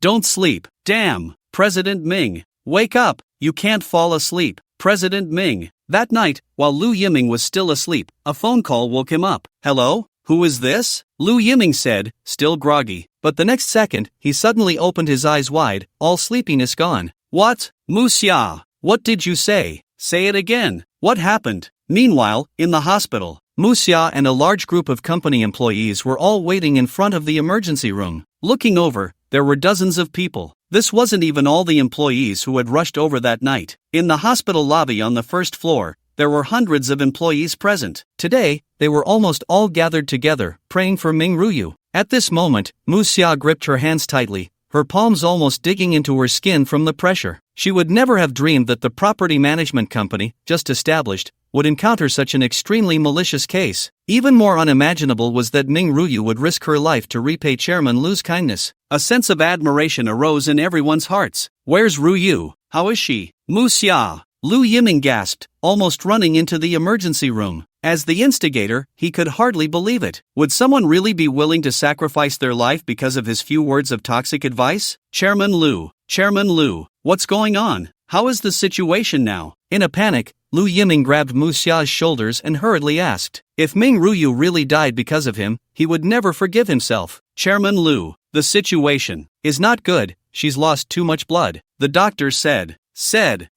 don't sleep. Damn, President Ming, wake up, you can't fall asleep. President Ming. That night, while Lu Yiming was still asleep, a phone call woke him up. Hello? Who is this? Lu Yiming said, still groggy. But the next second, he suddenly opened his eyes wide, all sleepiness gone. What? Mu Xia, what did you say? Say it again. What happened? Meanwhile, in the hospital, Mu Xia and a large group of company employees were all waiting in front of the emergency room. Looking over, there were dozens of people. This wasn't even all the employees who had rushed over that night. In the hospital lobby on the first floor, there were hundreds of employees present. Today, they were almost all gathered together, praying for Ming Ruyu. At this moment, Mu Xia gripped her hands tightly, her palms almost digging into her skin from the pressure. She would never have dreamed that the property management company, just established, would encounter such an extremely malicious case. Even more unimaginable was that Ming Ruyu would risk her life to repay Chairman Lu's kindness. A sense of admiration arose in everyone's hearts. Where's Ruyu? How is she? Mu Xia, Lu Yiming gasped, almost running into the emergency room. As the instigator, he could hardly believe it. Would someone really be willing to sacrifice their life because of his few words of toxic advice? Chairman Lu, what's going on? How is the situation now? In a panic, Lu Yiming grabbed Mu Xia's shoulders and hurriedly asked. If Ming Ruyu really died because of him, he would never forgive himself. Chairman Lu, the situation is not good, she's lost too much blood. The doctor said,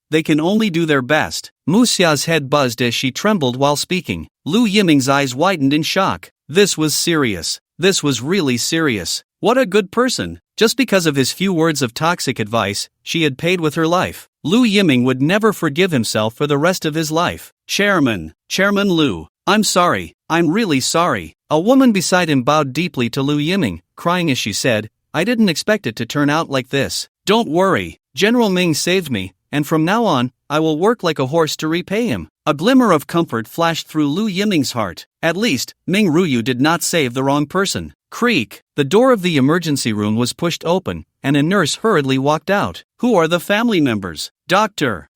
they can only do their best. Muxia's head buzzed as she trembled while speaking. Lu Yiming's eyes widened in shock. This was serious. This was really serious. What a good person. Just because of his few words of toxic advice, she had paid with her life. Lu Yiming would never forgive himself for the rest of his life. Chairman Lu, I'm sorry. I'm really sorry. A woman beside him bowed deeply to Lu Yiming, crying as she said, I didn't expect it to turn out like this. Don't worry. General Ming saved me, and from now on, I will work like a horse to repay him. A glimmer of comfort flashed through Lu Yiming's heart. At least, Ming Ruyu did not save the wrong person. Creak. The door of the emergency room was pushed open, and a nurse hurriedly walked out. Who are the family members? Doctor.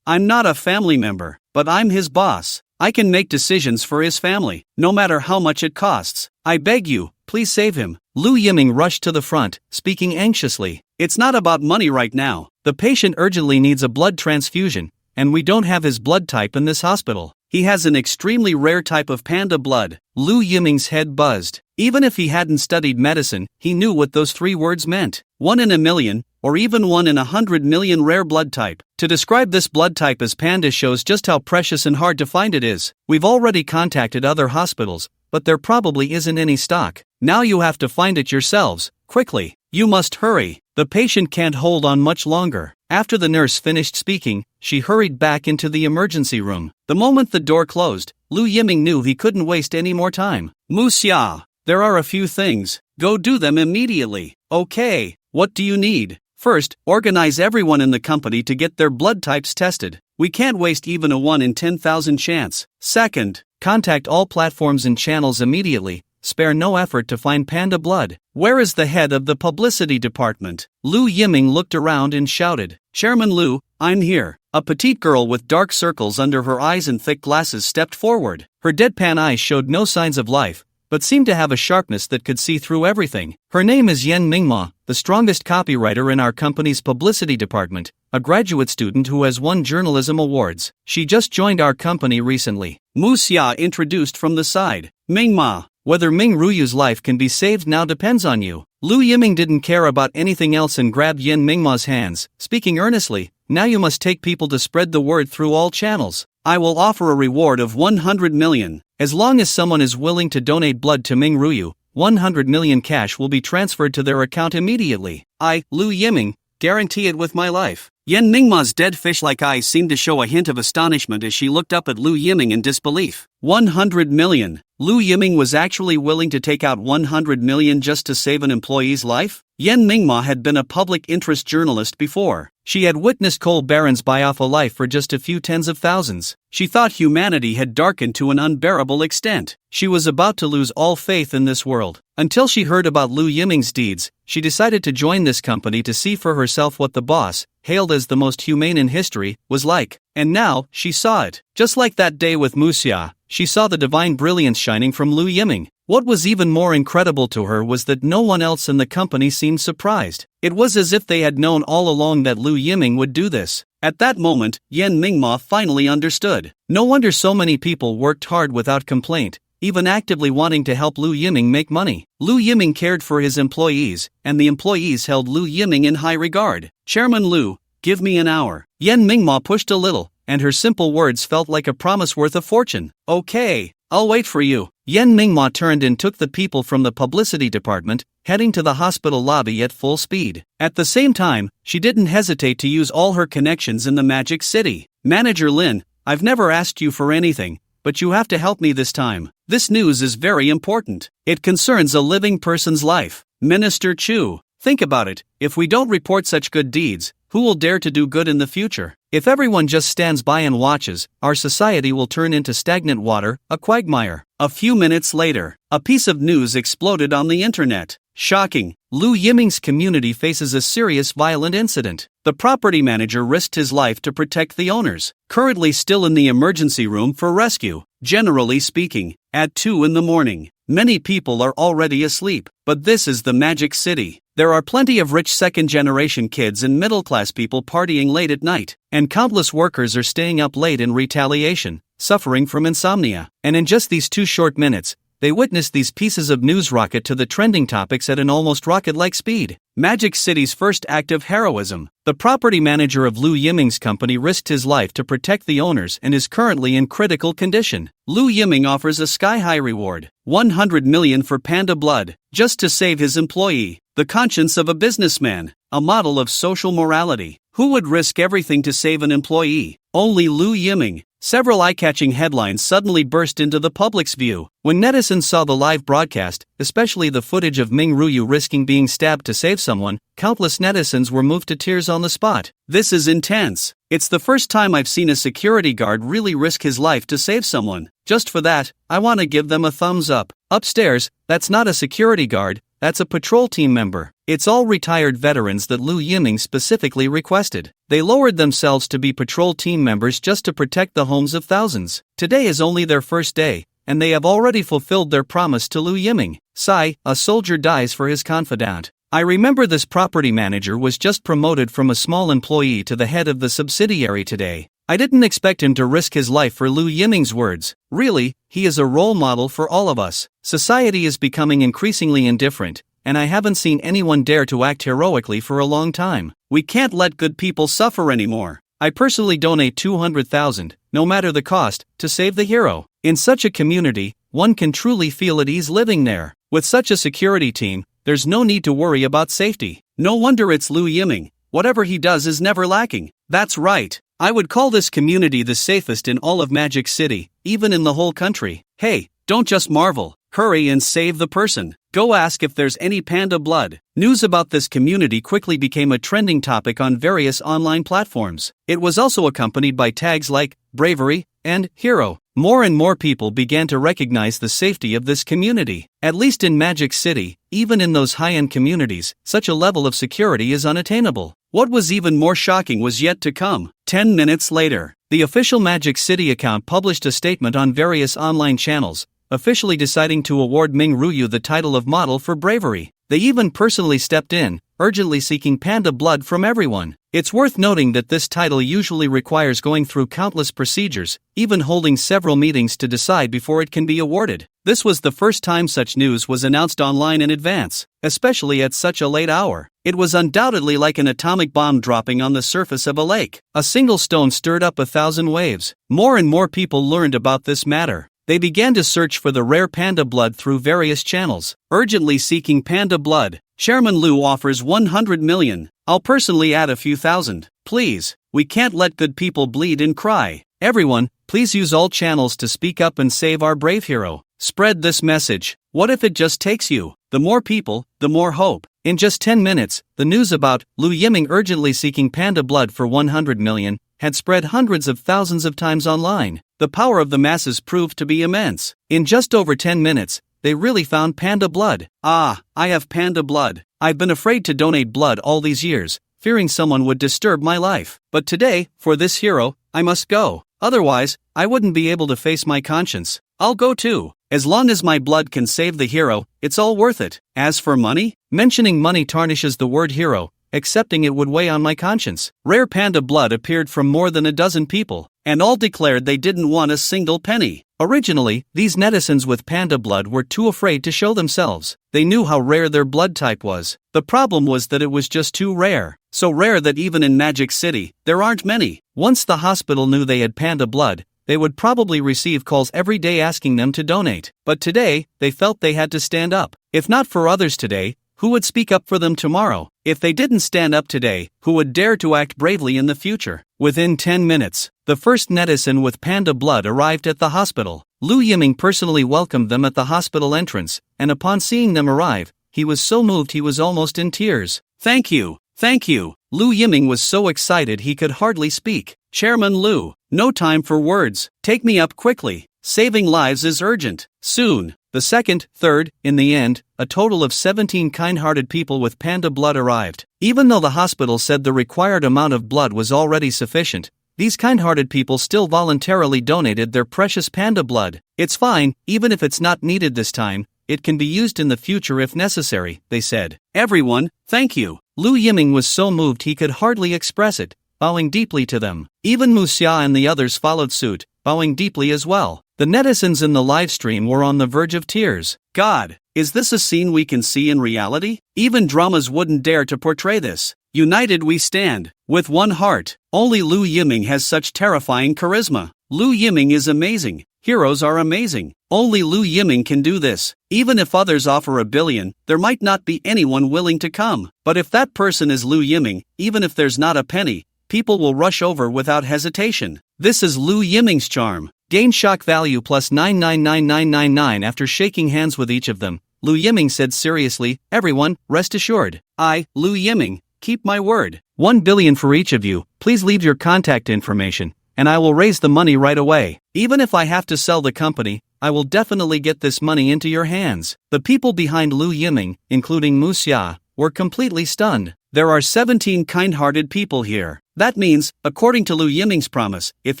I'm not a family member, but I'm his boss. I can make decisions for his family, no matter how much it costs. I beg you, please save him. Lu Yiming rushed to the front, speaking anxiously. It's not about money right now. The patient urgently needs a blood transfusion, and we don't have his blood type in this hospital. He has an extremely rare type of panda blood. Lu Yiming's head buzzed. Even if he hadn't studied medicine, he knew what those 3 words meant. 1 in a million, or even 1 in 100 million rare blood type. To describe this blood type as panda shows just how precious and hard to find it is. We've already contacted other hospitals, but there probably isn't any stock. Now you have to find it yourselves, quickly. You must hurry. The patient can't hold on much longer. After the nurse finished speaking, she hurried back into the emergency room. The moment the door closed, Lu Yiming knew he couldn't waste any more time. Muxia, there are a few things. Go do them immediately. Okay, what do you need? First, organize everyone in the company to get their blood types tested. We can't waste even a 1 in 10,000 chance. Second, contact all platforms and channels immediately. Spare no effort to find panda blood. Where is the head of the publicity department? Lu Yiming looked around and shouted. Chairman Lu, I'm here. A petite girl with dark circles under her eyes and thick glasses stepped forward. Her deadpan eyes showed no signs of life, but seemed to have a sharpness that could see through everything. Her name is Yen Mingma, the strongest copywriter in our company's publicity department, a graduate student who has won journalism awards. She just joined our company recently. Muxia introduced from the side. Mingma, whether Ming Ruyu's life can be saved now depends on you. Lu Yiming didn't care about anything else and grabbed Yen Mingma's hands, speaking earnestly. Now you must take people to spread the word through all channels. I will offer a reward of 100 million. As long as someone is willing to donate blood to Ming Ruyu, 100 million cash will be transferred to their account immediately. I, Lu Yiming, guarantee it with my life. Yen Mingma's dead fish-like eyes seemed to show a hint of astonishment as she looked up at Lu Yiming in disbelief. 100 million. Lu Yiming was actually willing to take out 100 million just to save an employee's life? Yen Mingma had been a public interest journalist before. She had witnessed coal barons buy off a life for just a few tens of thousands. She thought humanity had darkened to an unbearable extent. She was about to lose all faith in this world. Until she heard about Lu Yiming's deeds, she decided to join this company to see for herself what the boss, hailed as the most humane in history, was like. And now, she saw it. Just like that day with Muxia, she saw the divine brilliance shining from Lu Yiming. What was even more incredible to her was that no one else in the company seemed surprised. It was as if they had known all along that Lu Yiming would do this. At that moment, Yen Mingma finally understood. No wonder so many people worked hard without complaint, even actively wanting to help Lu Yiming make money. Lu Yiming cared for his employees, and the employees held Lu Yiming in high regard. Chairman Lu, give me an hour. Yen Mingma pushed a little, and her simple words felt like a promise worth a fortune. Okay, I'll wait for you. Yen Mingma turned and took the people from the publicity department, heading to the hospital lobby at full speed. At the same time, she didn't hesitate to use all her connections in the Magic City. Manager Lin, I've never asked you for anything, but you have to help me this time. This news is very important. It concerns a living person's life. Minister Chu, think about it. If we don't report such good deeds, who will dare to do good in the future? If everyone just stands by and watches, our society will turn into stagnant water, a quagmire. A few minutes later, a piece of news exploded on the internet. Shocking! Lu Yiming's community faces a serious violent incident. The property manager risked his life to protect the owners. Currently still in the emergency room for rescue. Generally speaking, at 2 in the morning, many people are already asleep. But this is the Magic City. There are plenty of rich second-generation kids and middle-class people partying late at night, and countless workers are staying up late in retaliation, suffering from insomnia. And in just these 2 short minutes, they witnessed these pieces of news rocket to the trending topics at an almost rocket-like speed. Magic City's first act of heroism. The property manager of Lu Yiming's company risked his life to protect the owners and is currently in critical condition. Lu Yiming offers a sky-high reward, 100 million for panda blood, just to save his employee. The conscience of a businessman, a model of social morality. Who would risk everything to save an employee? Only Lu Yiming. Several eye-catching headlines suddenly burst into the public's view. When netizens saw the live broadcast, especially the footage of Ming Ruyu risking being stabbed to save someone, countless netizens were moved to tears on the spot. This is intense. It's the first time I've seen a security guard really risk his life to save someone. Just for that, I want to give them a thumbs up. Upstairs, that's not a security guard, that's a patrol team member. It's all retired veterans that Lu Yiming specifically requested. They lowered themselves to be patrol team members just to protect the homes of thousands. Today is only their first day, and they have already fulfilled their promise to Lu Yiming. Sigh, a soldier dies for his confidant. I remember this property manager was just promoted from a small employee to the head of the subsidiary today. I didn't expect him to risk his life for Lu Yiming's words. Really, he is a role model for all of us. Society is becoming increasingly indifferent, and I haven't seen anyone dare to act heroically for a long time. We can't let good people suffer anymore. I personally donate 200,000, no matter the cost, to save the hero. In such a community, one can truly feel at ease living there. With such a security team, there's no need to worry about safety. No wonder it's Lu Yiming. Whatever he does is never lacking. That's right. I would call this community the safest in all of Magic City, even in the whole country. Hey, don't just marvel. Hurry and save the person. Go ask if there's any panda blood. News about this community quickly became a trending topic on various online platforms. It was also accompanied by tags like bravery and hero. More and more people began to recognize the safety of this community. At least in Magic City, even in those high-end communities, such a level of security is unattainable. What was even more shocking was yet to come. 10 minutes later, the official Magic City account published a statement on various online channels, officially deciding to award Ming Ruyu the title of model for bravery. They even personally stepped in, urgently seeking panda blood from everyone. It's worth noting that this title usually requires going through countless procedures, even holding several meetings to decide before it can be awarded. This was the first time such news was announced online in advance, especially at such a late hour. It was undoubtedly like an atomic bomb dropping on the surface of a lake. A single stone stirred up 1,000 waves. More and more people learned about this matter. They began to search for the rare panda blood through various channels, urgently seeking panda blood. Chairman Lu offers 100 million. I'll personally add a few thousand. Please, we can't let good people bleed and cry. Everyone, please use all channels to speak up and save our brave hero. Spread this message. What if it just takes you? The more people, the more hope. In just 10 minutes, the news about Lu Yiming urgently seeking panda blood for 100 million had spread hundreds of thousands of times online. The power of the masses proved to be immense. In just over 10 minutes, they really found panda blood. Ah, I have panda blood. I've been afraid to donate blood all these years, fearing someone would disturb my life. But today, for this hero, I must go. Otherwise, I wouldn't be able to face my conscience. I'll go too. As long as my blood can save the hero, it's all worth it. As for money, mentioning money tarnishes the word hero. Accepting it would weigh on my conscience. Rare panda blood appeared from more than a dozen people, and all declared they didn't want a single penny. Originally, these netizens with panda blood were too afraid to show themselves. They knew how rare their blood type was. The problem was that it was just too rare. So rare that even in Magic City, there aren't many. Once the hospital knew they had panda blood, they would probably receive calls every day asking them to donate. But today, they felt they had to stand up. If not for others today, who would speak up for them tomorrow? If they didn't stand up today, who would dare to act bravely in the future? Within 10 minutes, the first netizen with panda blood arrived at the hospital. Lu Yiming personally welcomed them at the hospital entrance, and upon seeing them arrive, he was so moved he was almost in tears. Thank you, thank you. Lu Yiming was so excited he could hardly speak. Chairman Lu, no time for words. Take me up quickly. Saving lives is urgent. Soon. The second, third, in the end, a total of 17 kind-hearted people with panda blood arrived. Even though the hospital said the required amount of blood was already sufficient, these kind-hearted people still voluntarily donated their precious panda blood. It's fine, even if it's not needed this time, it can be used in the future if necessary, they said. Everyone, thank you. Lu Yiming was so moved he could hardly express it, bowing deeply to them. Even Mu Xia and the others followed suit, bowing deeply as well. The netizens in the live stream were on the verge of tears. God, Is this a scene we can see in reality? Even dramas wouldn't dare to portray this. United we stand, with one heart. Only Liu Yiming has such terrifying charisma. Liu Yiming is amazing. Heroes are amazing. Only Liu Yiming can do this. Even if others offer $1 billion, there might not be anyone willing to come. But if that person is Liu Yiming, even if there's not a penny, people will rush over without hesitation. This is Liu Yiming's charm. Gain shock value plus 999999. After shaking hands with each of them, Liu Yiming said seriously, "Everyone, rest assured. I, Liu Yiming, keep my word. $1 billion for each of you. Please leave your contact information, and I will raise the money right away. Even if I have to sell the company, I will definitely get this money into your hands." The people behind Liu Yiming, including Mu Xia, were completely stunned. There are 17 kind-hearted people here. That means, according to Liu Yiming's promise, if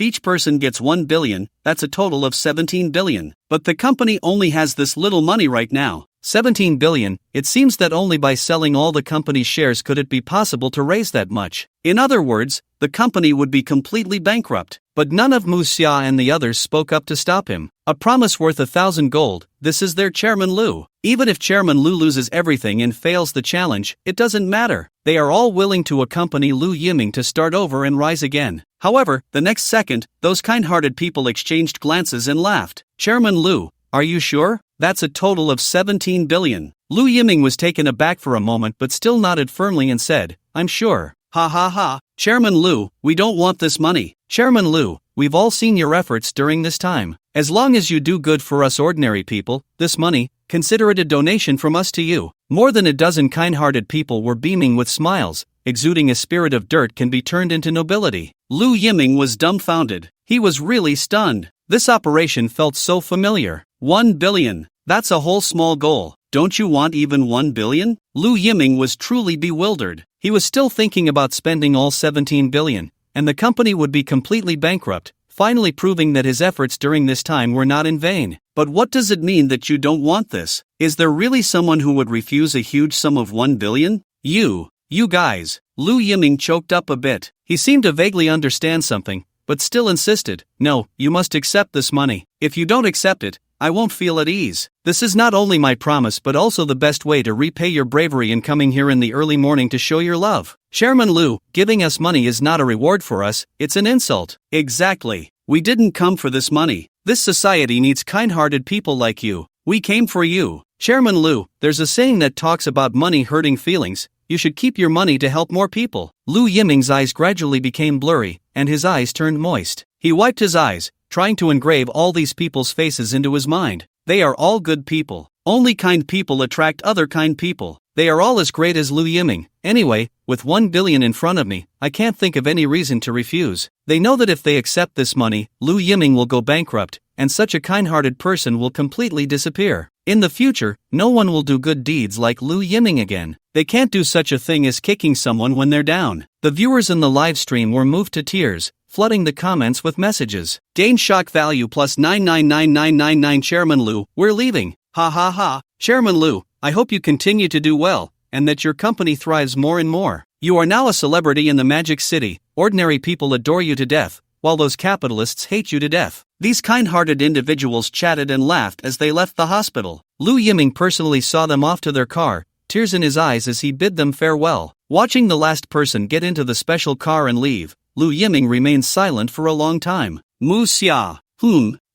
each person gets $1 billion, that's a total of $17 billion. But the company only has this little money right now. $17 billion, it seems that only by selling all the company's shares could it be possible to raise that much. In other words, the company would be completely bankrupt. But none of Mu Xia and the others spoke up to stop him. A promise worth 1,000 gold, this is their Chairman Liu. Even if Chairman Liu loses everything and fails the challenge, it doesn't matter. They are all willing to accompany Liu Yiming to start over and rise again. However, the next second, those kind-hearted people exchanged glances and laughed. "Chairman Liu, are you sure? That's a total of $17 billion. Liu Yiming was taken aback for a moment but still nodded firmly and said, "I'm sure." "Ha ha ha, Chairman Liu, we don't want this money." "Chairman Liu, we've all seen your efforts during this time. As long as you do good for us ordinary people, this money, consider it a donation from us to you." More than a dozen kind-hearted people were beaming with smiles, exuding a spirit of dirt can be turned into nobility. Liu Yiming was dumbfounded. He was really stunned. This operation felt so familiar. $1 billion. That's a whole small goal. Don't you want even $1 billion? Liu Yiming was truly bewildered. He was still thinking about spending all $17 billion, and the company would be completely bankrupt, finally proving that his efforts during this time were not in vain. But what does it mean that you don't want this? Is there really someone who would refuse a huge sum of $1 billion? You guys. Liu Yiming choked up a bit. He seemed to vaguely understand something, but still insisted, "No, you must accept this money. If you don't accept it, I won't feel at ease. This is not only my promise but also the best way to repay your bravery in coming here in the early morning to show your love. Chairman Liu, giving us money is not a reward for us, it's an insult." "Exactly. We didn't come for this money. This society needs kind-hearted people like you. We came for you." "Chairman Liu, there's a saying that talks about money hurting feelings. You should keep your money to help more people." Liu Yiming's eyes gradually became blurry, and his eyes turned moist. He wiped his eyes, trying to engrave all these people's faces into his mind. They are all good people. Only kind people attract other kind people. They are all as great as Liu Yiming. Anyway, with $1 billion in front of me, I can't think of any reason to refuse. They know that if they accept this money, Liu Yiming will go bankrupt, and such a kind-hearted person will completely disappear. In the future, no one will do good deeds like Liu Yiming again. They can't do such a thing as kicking someone when they're down. The viewers in the live stream were moved to tears, flooding the comments with messages. "Gain shock value plus 999999. Chairman Liu, we're leaving. Ha ha ha. Chairman Liu, I hope you continue to do well, and that your company thrives more and more. You are now a celebrity in the Magic City. Ordinary people adore you to death, while those capitalists hate you to death." These kind-hearted individuals chatted and laughed as they left the hospital. Liu Yiming personally saw them off to their car, tears in his eyes as he bid them farewell. Watching the last person get into the special car and leave, Liu Yiming remained silent for a long time. Mu Xia,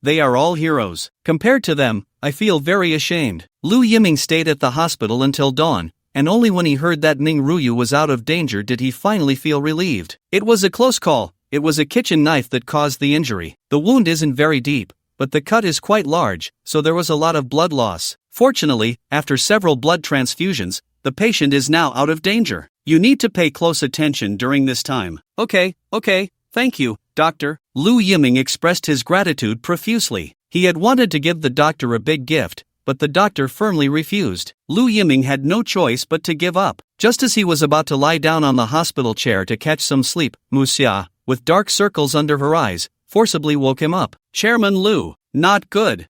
they are all heroes. Compared to them, I feel very ashamed. Liu Yiming stayed at the hospital until dawn, and only when he heard that Ning Ruyu was out of danger did he finally feel relieved. It was a close call. It was a kitchen knife that caused the injury. The wound isn't very deep, but the cut is quite large, so there was a lot of blood loss. Fortunately, after several blood transfusions, the patient is now out of danger. You need to pay close attention during this time. Okay, thank you, doctor." Liu Yiming expressed his gratitude profusely. He had wanted to give the doctor a big gift, but the doctor firmly refused. Liu Yiming had no choice but to give up. Just as he was about to lie down on the hospital chair to catch some sleep, Mu Xia, with dark circles under her eyes, forcibly woke him up. "Chairman Liu, not good.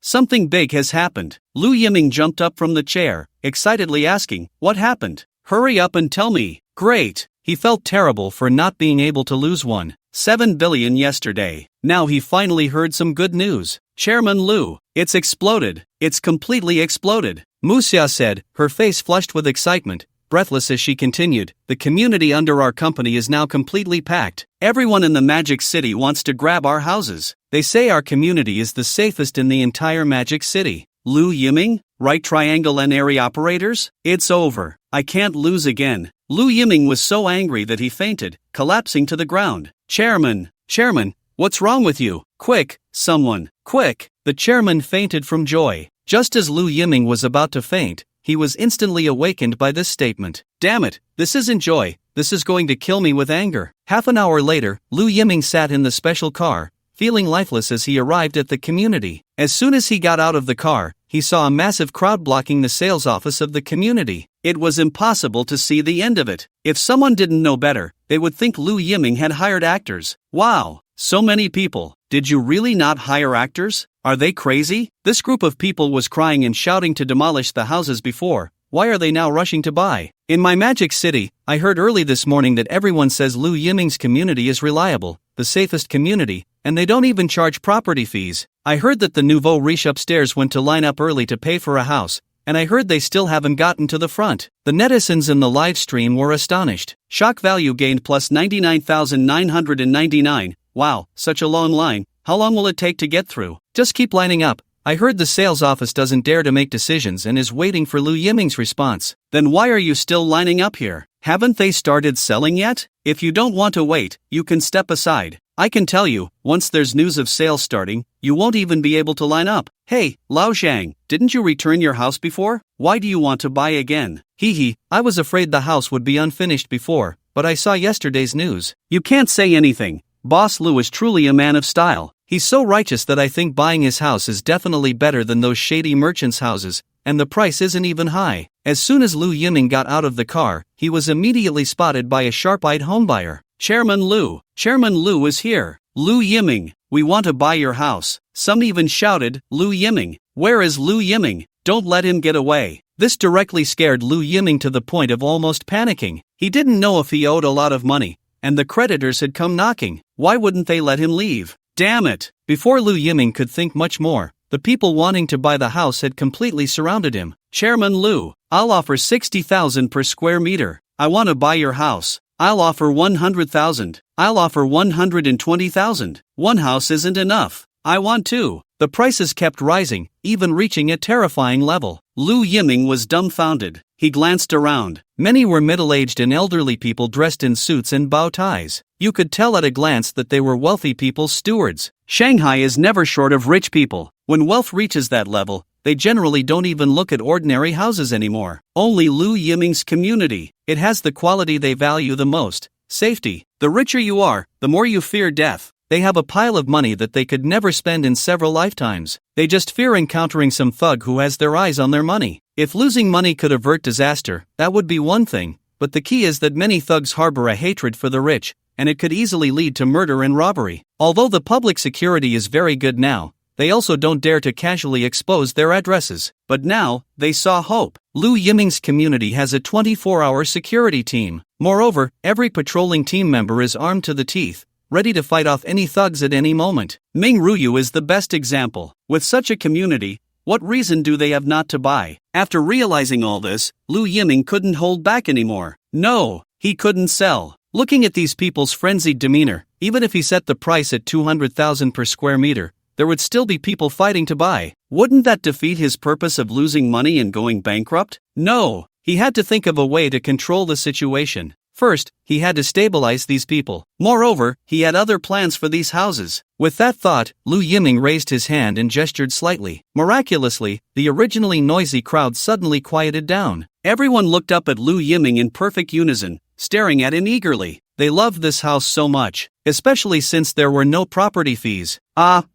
Something big has happened." Liu Yiming jumped up from the chair, excitedly asking, "What happened? Hurry up and tell me." Great. He felt terrible for not being able to lose $1 7 billion yesterday. Now he finally heard some good news. Chairman Lu, it's exploded. It's completely exploded. Muxia said, her face flushed with excitement, breathless as she continued, the community under our company is now completely packed. Everyone in the Magic City wants to grab our houses. They say our community is the safest in the entire Magic City. Lu Yiming, right triangle and area operators? It's over. I can't lose again. Lu Yiming was so angry that he fainted, collapsing to the ground. Chairman, what's wrong with you? Quick, someone, quick! The chairman fainted from joy. Just as Lu Yiming was about to faint, he was instantly awakened by this statement. Damn it, this isn't joy, this is going to kill me with anger. Half an hour later, Lu Yiming sat in the special car, feeling lifeless as he arrived at the community. As soon as he got out of the car, he saw a massive crowd blocking the sales office of the community. It was impossible to see the end of it. If someone didn't know better, they would think Lu Yiming had hired actors. Wow, so many people. Did you really not hire actors? Are they crazy? This group of people was crying and shouting to demolish the houses before. Why are they now rushing to buy? In my Magic City, I heard early this morning that everyone says Lu Yiming's community is reliable, the safest community, and they don't even charge property fees. I heard that the nouveau riche upstairs went to line up early to pay for a house, and I heard they still haven't gotten to the front. The netizens in the live stream were astonished. Shock value gained plus 99,999. Wow, such a long line. How long will it take to get through? Just keep lining up. I heard the sales office doesn't dare to make decisions and is waiting for Lu Yiming's response. Then why are you still lining up here? Haven't they started selling yet? If you don't want to wait, you can step aside. I can tell you, once there's news of sales starting, you won't even be able to line up. Hey, Lao Zhang, didn't you return your house before? Why do you want to buy again? I was afraid the house would be unfinished before, but I saw yesterday's news. You can't say anything. Boss Lu is truly a man of style. He's so righteous that I think buying his house is definitely better than those shady merchants' houses, and the price isn't even high. As soon as Lu Yiming got out of the car, he was immediately spotted by a sharp-eyed homebuyer. Chairman Lu is here. Lu Yiming, we want to buy your house. Some even shouted, Lu Yiming, where is Lu Yiming? Don't let him get away. This directly scared Lu Yiming to the point of almost panicking. He didn't know if he owed a lot of money, and the creditors had come knocking. Why wouldn't they let him leave? Damn it! Before Lu Yiming could think much more, the people wanting to buy the house had completely surrounded him. Chairman Lu, I'll offer 60,000 per square meter. I want to buy your house. I'll offer 100,000. I'll offer 120,000. One house isn't enough. I want two. The prices kept rising, even reaching a terrifying level. Lu Yiming was dumbfounded. He glanced around. Many were middle-aged and elderly people dressed in suits and bow ties. You could tell at a glance that they were wealthy people's stewards. Shanghai is never short of rich people. When wealth reaches that level, they generally don't even look at ordinary houses anymore. Only Lu Yiming's community. It has the quality they value the most: safety. The richer you are, the more you fear death. They have a pile of money that they could never spend in several lifetimes. They just fear encountering some thug who has their eyes on their money. If losing money could avert disaster, that would be one thing, but the key is that many thugs harbor a hatred for the rich, and it could easily lead to murder and robbery. Although the public security is very good now, they also don't dare to casually expose their addresses. But now, they saw hope. Lu Yiming's community has a 24-hour security team. Moreover, every patrolling team member is armed to the teeth, ready to fight off any thugs at any moment. Ming Ruyu is the best example. With such a community, what reason do they have not to buy? After realizing all this, Lu Yiming couldn't hold back anymore. No, he couldn't sell. Looking at these people's frenzied demeanor, even if he set the price at 200,000 per square meter, there would still be people fighting to buy. Wouldn't that defeat his purpose of losing money and going bankrupt? No, he had to think of a way to control the situation. First, he had to stabilize these people. Moreover, he had other plans for these houses. With that thought, Lu Yiming raised his hand and gestured slightly. Miraculously, the originally noisy crowd suddenly quieted down. Everyone looked up at Lu Yiming in perfect unison, staring at him eagerly. They loved this house so much, especially since there were no property fees.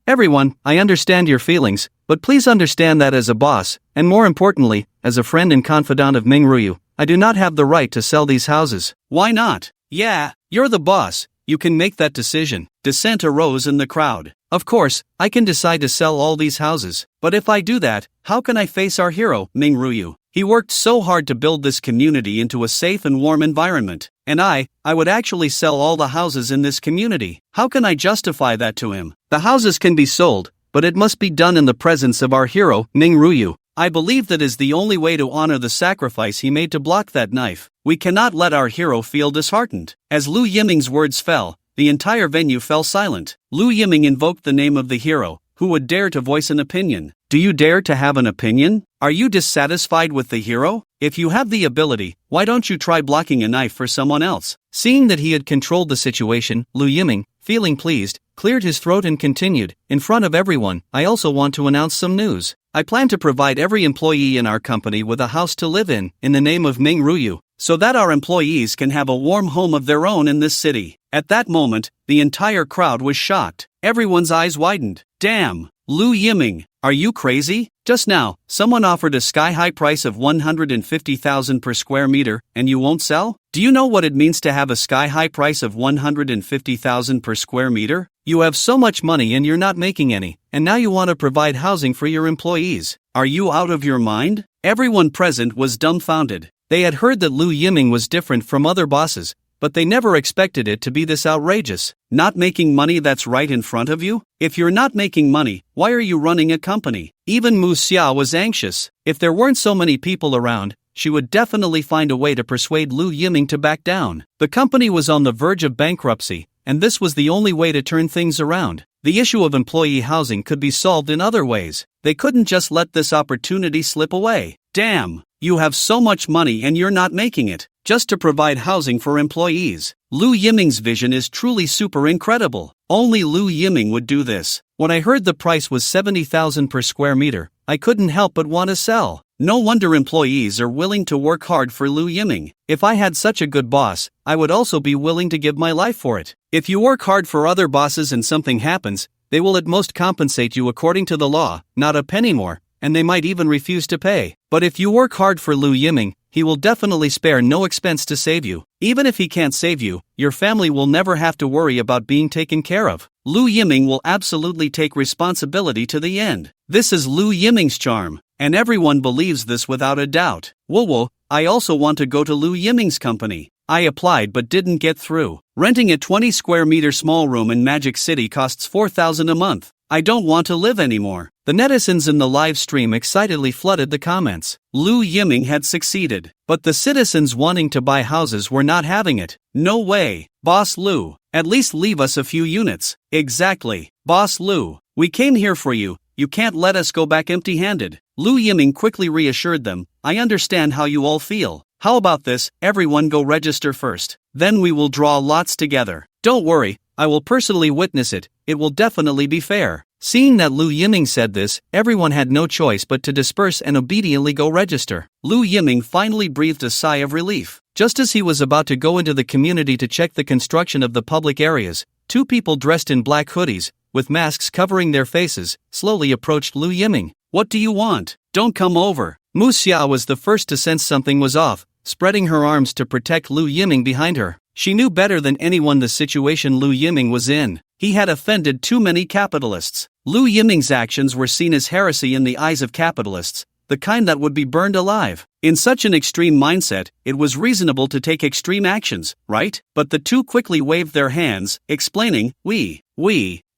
Everyone, I understand your feelings, but please understand that as a boss, and more importantly, as a friend and confidant of Ming Ruyu, I do not have the right to sell these houses. Why not? Yeah, you're the boss. You can make that decision. Dissent arose in the crowd. Of course, I can decide to sell all these houses, but if I do that, how can I face our hero, Ming Ruyu? He worked so hard to build this community into a safe and warm environment. And I would actually sell all the houses in this community. How can I justify that to him? The houses can be sold, but it must be done in the presence of our hero, Ming Ruyu. I believe that is the only way to honor the sacrifice he made to block that knife. We cannot let our hero feel disheartened. As Lu Yiming's words fell, the entire venue fell silent. Lu Yiming invoked the name of the hero, who would dare to voice an opinion. Do you dare to have an opinion? Are you dissatisfied with the hero? If you have the ability, why don't you try blocking a knife for someone else? Seeing that he had controlled the situation, Lu Yiming, feeling pleased, cleared his throat and continued, in front of everyone, I also want to announce some news. I plan to provide every employee in our company with a house to live in the name of Ming Ruyu, so that our employees can have a warm home of their own in this city. At that moment, the entire crowd was shocked. Everyone's eyes widened. Damn! Lu Yiming, are you crazy? Just now, someone offered a sky-high price of 150,000 per square meter, and you won't sell? Do you know what it means to have a sky-high price of 150,000 per square meter? You have so much money and you're not making any, and now you want to provide housing for your employees. Are you out of your mind? Everyone present was dumbfounded. They had heard that Lu Yiming was different from other bosses, but they never expected it to be this outrageous. Not making money that's right in front of you? If you're not making money, why are you running a company? Even Mu Xia was anxious. If there weren't so many people around, she would definitely find a way to persuade Lu Yiming to back down. The company was on the verge of bankruptcy, and this was the only way to turn things around. The issue of employee housing could be solved in other ways. They couldn't just let this opportunity slip away. Damn! You have so much money and you're not making it, just to provide housing for employees. Lu Yiming's vision is truly super incredible. Only Lu Yiming would do this. When I heard the price was 70,000 per square meter, I couldn't help but want to sell. No wonder employees are willing to work hard for Lu Yiming. If I had such a good boss, I would also be willing to give my life for it. If you work hard for other bosses and something happens, they will at most compensate you according to the law, not a penny more, and they might even refuse to pay. But if you work hard for Lu Yiming, he will definitely spare no expense to save you. Even if he can't save you, your family will never have to worry about being taken care of. Lu Yiming will absolutely take responsibility to the end. This is Lu Yiming's charm, and everyone believes this without a doubt. Whoa, I also want to go to Lu Yiming's company. I applied but didn't get through. Renting a 20 square meter small room in Magic City costs 4,000 a month. I don't want to live anymore. The netizens in the live stream excitedly flooded the comments. Lu Yiming had succeeded, but the citizens wanting to buy houses were not having it. No way. Boss Lu, at least leave us a few units. Exactly. Boss Lu, we came here for you. You can't let us go back empty-handed. Lu Yiming quickly reassured them. I understand how you all feel. How about this, everyone go register first. Then we will draw lots together. Don't worry, I will personally witness it. It will definitely be fair. Seeing that Lu Yiming said this, everyone had no choice but to disperse and obediently go register. Lu Yiming finally breathed a sigh of relief. Just as he was about to go into the community to check the construction of the public areas, two people dressed in black hoodies, with masks covering their faces, slowly approached Lu Yiming. What do you want? Don't come over. Mu Xia was the first to sense something was off, spreading her arms to protect Lu Yiming behind her. She knew better than anyone the situation Lu Yiming was in. He had offended too many capitalists. Lu Yiming's actions were seen as heresy in the eyes of capitalists, the kind that would be burned alive. In such an extreme mindset, it was reasonable to take extreme actions, right? But the two quickly waved their hands, explaining, We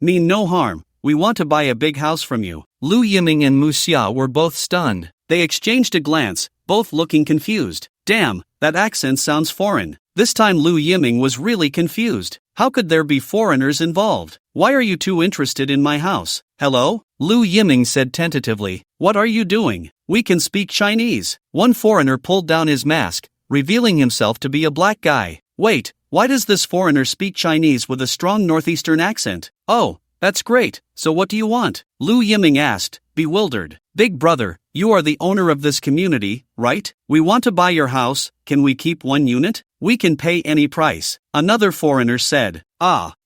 mean no harm. We want to buy a big house from you. Lu Yiming and Mu Xia were both stunned. They exchanged a glance, both looking confused. Damn, that accent sounds foreign. This time Lu Yiming was really confused. How could there be foreigners involved? Why are you two interested in my house? Hello? Lu Yiming said tentatively. What are you doing? We can speak Chinese. One foreigner pulled down his mask, revealing himself to be a black guy. Wait, why does this foreigner speak Chinese with a strong northeastern accent? Oh, that's great. So what do you want? Lu Yiming asked, bewildered. Big brother, you are the owner of this community, right? We want to buy your house. Can we keep one unit? We can pay any price. Another foreigner said.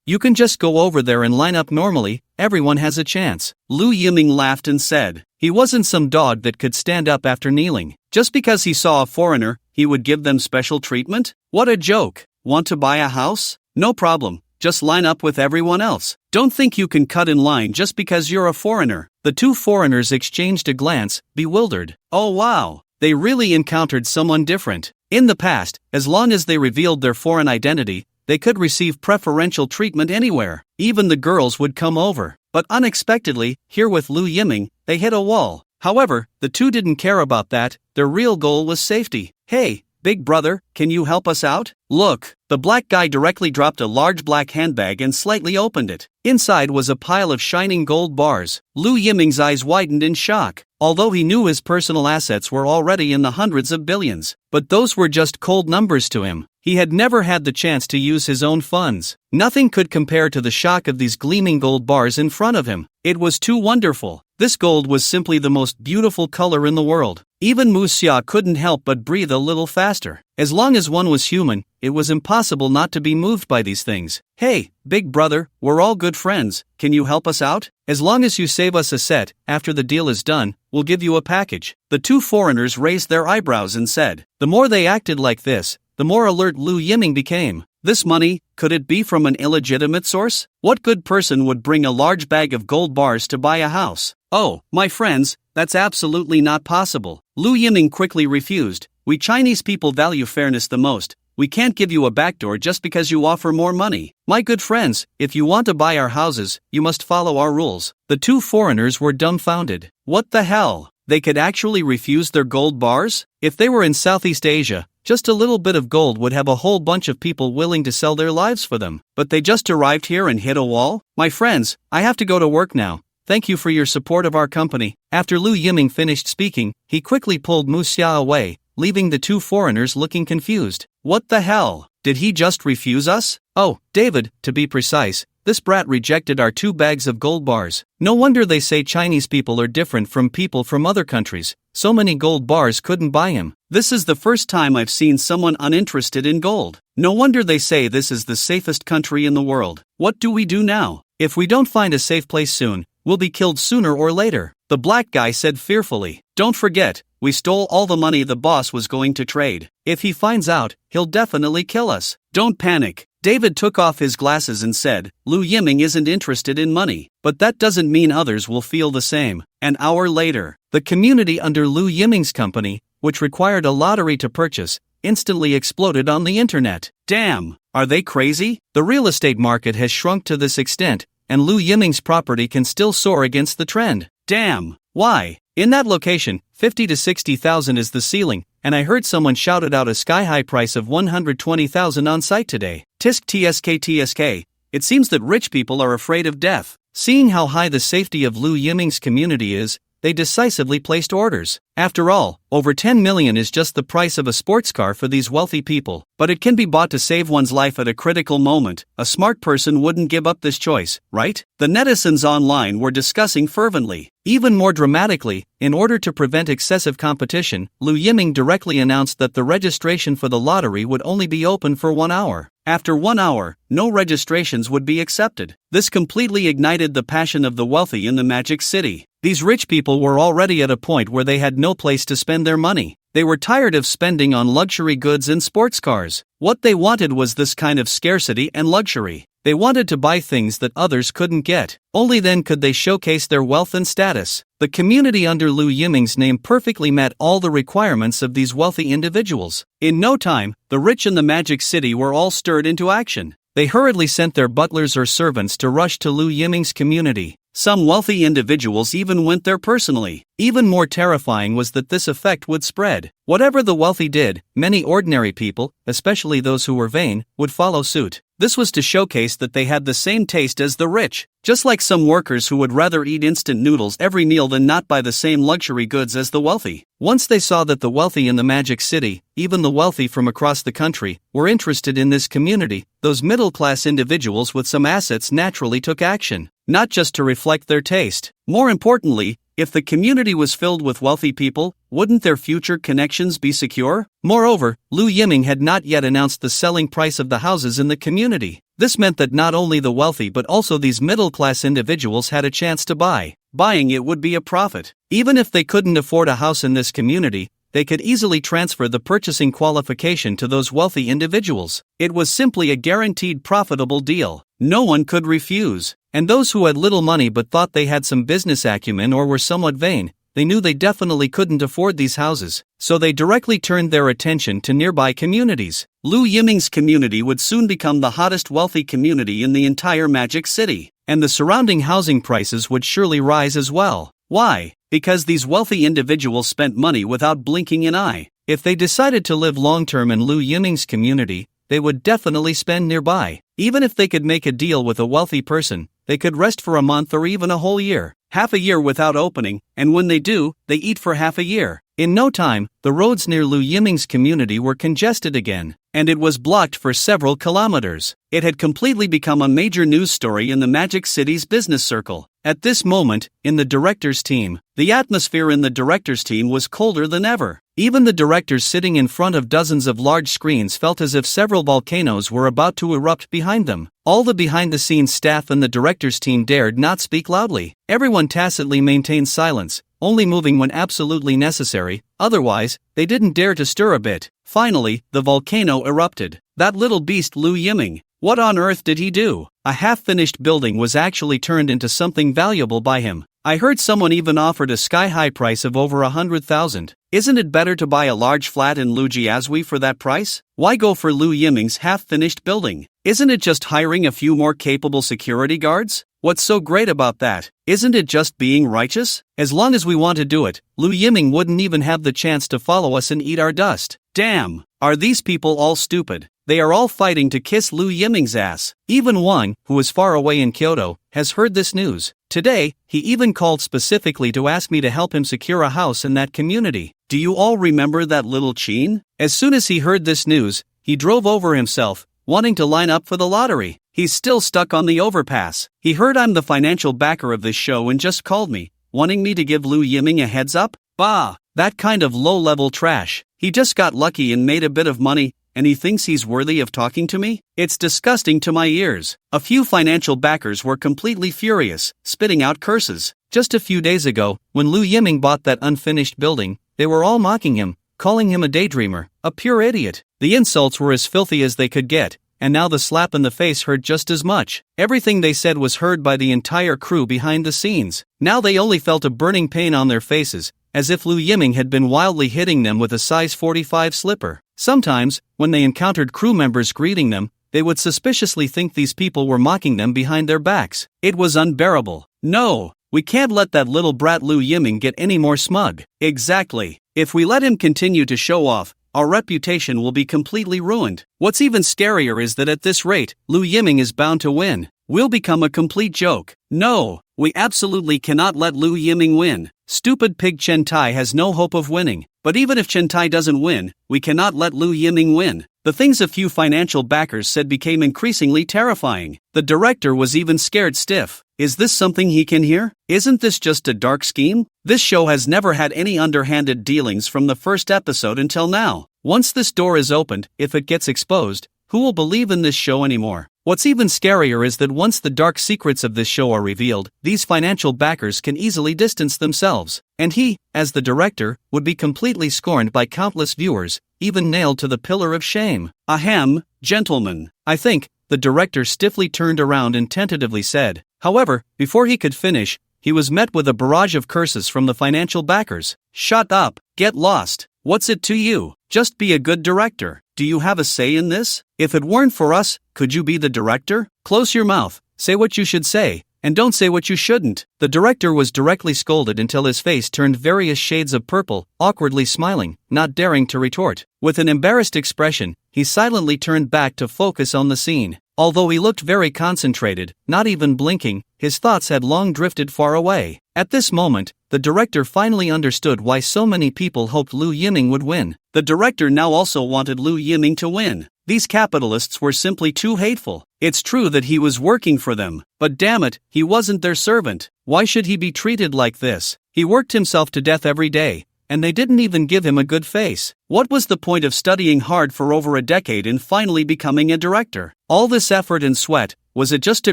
You can just go over there and line up normally. Everyone has a chance. Lu Yiming laughed and said. He wasn't some dog that could stand up after kneeling. Just because he saw a foreigner, he would give them special treatment? What a joke. Want to buy a house? No problem. Just line up with everyone else. Don't think you can cut in line just because you're a foreigner. The two foreigners exchanged a glance, bewildered. Oh wow, they really encountered someone different. In the past, as long as they revealed their foreign identity, they could receive preferential treatment anywhere. Even the girls would come over. But unexpectedly, here with Lu Yiming, they hit a wall. However, the two didn't care about that. Their real goal was safety. Hey, big brother, can you help us out? Look, the black guy directly dropped a large black handbag and slightly opened it. Inside was a pile of shining gold bars. Lu Yiming's eyes widened in shock, although he knew his personal assets were already in the hundreds of billions. But those were just cold numbers to him. He had never had the chance to use his own funds. Nothing could compare to the shock of these gleaming gold bars in front of him. It was too wonderful. This gold was simply the most beautiful color in the world. Even Mu Xia couldn't help but breathe a little faster. As long as one was human, it was impossible not to be moved by these things. Hey, big brother, we're all good friends. Can you help us out? As long as you save us a set, after the deal is done, we'll give you a package. The two foreigners raised their eyebrows and said. The more they acted like this, the more alert Lu Yiming became. This money, could it be from an illegitimate source? What good person would bring a large bag of gold bars to buy a house? Oh, my friends, that's absolutely not possible. Lu Yiming quickly refused. We Chinese people value fairness the most. We can't give you a backdoor just because you offer more money. My good friends, if you want to buy our houses, you must follow our rules. The two foreigners were dumbfounded. What the hell? They could actually refuse their gold bars? If they were in Southeast Asia, just a little bit of gold would have a whole bunch of people willing to sell their lives for them. But they just arrived here and hit a wall? My friends, I have to go to work now. Thank you for your support of our company. After Lu Yiming finished speaking, he quickly pulled Mu Xia away, leaving the two foreigners looking confused. What the hell? Did he just refuse us? Oh, David, to be precise, this brat rejected our 2 bags of gold bars. No wonder they say Chinese people are different from people from other countries. So many gold bars couldn't buy him. This is the first time I've seen someone uninterested in gold. No wonder they say this is the safest country in the world. What do we do now? If we don't find a safe place soon, we'll be killed sooner or later. The black guy said fearfully. Don't forget, we stole all the money the boss was going to trade. If he finds out, he'll definitely kill us. Don't panic. David took off his glasses and said, Lu Yiming isn't interested in money, but that doesn't mean others will feel the same. An hour later, the community under Lu Yiming's company, which required a lottery to purchase, instantly exploded on the internet. Damn, are they crazy? The real estate market has shrunk to this extent, and Lu Yiming's property can still soar against the trend. Damn, why? In that location, 50 to 60,000 is the ceiling, and I heard someone shouted out a sky-high price of 120,000 on site today. Tisk tsk. It seems that rich people are afraid of death. Seeing how high the safety of Lu Yiming's community is, they decisively placed orders. After all, over 10 million is just the price of a sports car for these wealthy people. But it can be bought to save one's life at a critical moment. A smart person wouldn't give up this choice, right? The netizens online were discussing fervently. Even more dramatically, in order to prevent excessive competition, Lu Yiming directly announced that the registration for the lottery would only be open for 1 hour. After 1 hour, no registrations would be accepted. This completely ignited the passion of the wealthy in the Magic City. These rich people were already at a point where they had no place to spend their money. They were tired of spending on luxury goods and sports cars. What they wanted was this kind of scarcity and luxury. They wanted to buy things that others couldn't get. Only then could they showcase their wealth and status. The community under Lu Yiming's name perfectly met all the requirements of these wealthy individuals. In no time, the rich in the Magic City were all stirred into action. They hurriedly sent their butlers or servants to rush to Lu Yiming's community. Some wealthy individuals even went there personally. Even more terrifying was that this effect would spread. Whatever the wealthy did, many ordinary people, especially those who were vain, would follow suit. This was to showcase that they had the same taste as the rich. Just like some workers who would rather eat instant noodles every meal than not buy the same luxury goods as the wealthy. Once they saw that the wealthy in the Magic City, even the wealthy from across the country, were interested in this community, those middle-class individuals with some assets naturally took action. Not just to reflect their taste. More importantly, if the community was filled with wealthy people, wouldn't their future connections be secure? Moreover, Lu Yiming had not yet announced the selling price of the houses in the community. This meant that not only the wealthy but also these middle-class individuals had a chance to buy. Buying it would be a profit. Even if they couldn't afford a house in this community, they could easily transfer the purchasing qualification to those wealthy individuals. It was simply a guaranteed profitable deal. No one could refuse. And those who had little money but thought they had some business acumen or were somewhat vain, they knew they definitely couldn't afford these houses, so they directly turned their attention to nearby communities. Lu Yiming's community would soon become the hottest wealthy community in the entire Magic City, and the surrounding housing prices would surely rise as well. Why? Because these wealthy individuals spent money without blinking an eye. If they decided to live long-term in Lu Yiming's community, they would definitely spend nearby. Even if they could make a deal with a wealthy person, they could rest for a month or even a whole year. Half a year without opening, and when they do, they eat for half a year. In no time, the roads near Lu Yiming's community were congested again, and it was blocked for several kilometers. It had completely become a major news story in the Magic City's business circle. At this moment, in the director's team, the atmosphere in the director's team was colder than ever. Even the directors sitting in front of dozens of large screens felt as if several volcanoes were about to erupt behind them. All the behind-the-scenes staff and the director's team dared not speak loudly. Everyone tacitly maintained silence, only moving when absolutely necessary, otherwise, they didn't dare to stir a bit. Finally, the volcano erupted. That little beast Lu Yiming. What on earth did he do? A half-finished building was actually turned into something valuable by him. I heard someone even offered a sky-high price of over 100,000. Isn't it better to buy a large flat in Lujiazui for that price? Why go for Lu Yiming's half-finished building? Isn't it just hiring a few more capable security guards? What's so great about that? Isn't it just being righteous? As long as we want to do it, Lu Yiming wouldn't even have the chance to follow us and eat our dust. Damn! Are these people all stupid? They are all fighting to kiss Lu Yiming's ass. Even Wang, who is far away in Kyoto, has heard this news. Today, he even called specifically to ask me to help him secure a house in that community. Do you all remember that little Chin? As soon as he heard this news, he drove over himself, wanting to line up for the lottery. He's still stuck on the overpass. He heard I'm the financial backer of this show and just called me, wanting me to give Lu Yiming a heads up? Bah! That kind of low-level trash. He just got lucky and made a bit of money, and he thinks he's worthy of talking to me? It's disgusting to my ears. A few financial backers were completely furious, spitting out curses. Just a few days ago, when Lu Yiming bought that unfinished building, they were all mocking him, calling him a daydreamer, a pure idiot. The insults were as filthy as they could get, and now the slap in the face hurt just as much. Everything they said was heard by the entire crew behind the scenes. Now they only felt a burning pain on their faces, as if Lu Yiming had been wildly hitting them with a size 45 slipper. Sometimes, when they encountered crew members greeting them, they would suspiciously think these people were mocking them behind their backs. It was unbearable. No, we can't let that little brat Lu Yiming get any more smug. Exactly. If we let him continue to show off, our reputation will be completely ruined. What's even scarier is that at this rate, Lu Yiming is bound to win. We'll become a complete joke. No, we absolutely cannot let Lu Yiming win. Stupid pig Chen Tai has no hope of winning. But even if Chen Tai doesn't win, we cannot let Lu Yiming win. The things a few financial backers said became increasingly terrifying. The director was even scared stiff. Is this something he can hear? Isn't this just a dark scheme? This show has never had any underhanded dealings from the first episode until now. Once this door is opened, if it gets exposed, who will believe in this show anymore? What's even scarier is that once the dark secrets of this show are revealed, these financial backers can easily distance themselves. And he, as the director, would be completely scorned by countless viewers, even nailed to the pillar of shame. Ahem, gentlemen. I think, the director stiffly turned around and tentatively said. However, before he could finish, he was met with a barrage of curses from the financial backers. Shut up, get lost. What's it to you? Just be a good director. Do you have a say in this? If it weren't for us, could you be the director? Close your mouth, say what you should say, and don't say what you shouldn't. The director was directly scolded until his face turned various shades of purple, awkwardly smiling, not daring to retort. With an embarrassed expression, he silently turned back to focus on the scene. Although he looked very concentrated, not even blinking, his thoughts had long drifted far away. At this moment, the director finally understood why so many people hoped Lu Yiming would win. The director now also wanted Lu Yiming to win. These capitalists were simply too hateful. It's true that he was working for them, but damn it, he wasn't their servant. Why should he be treated like this? He worked himself to death every day, and they didn't even give him a good face. What was the point of studying hard for over a decade and finally becoming a director? All this effort and sweat, was it just to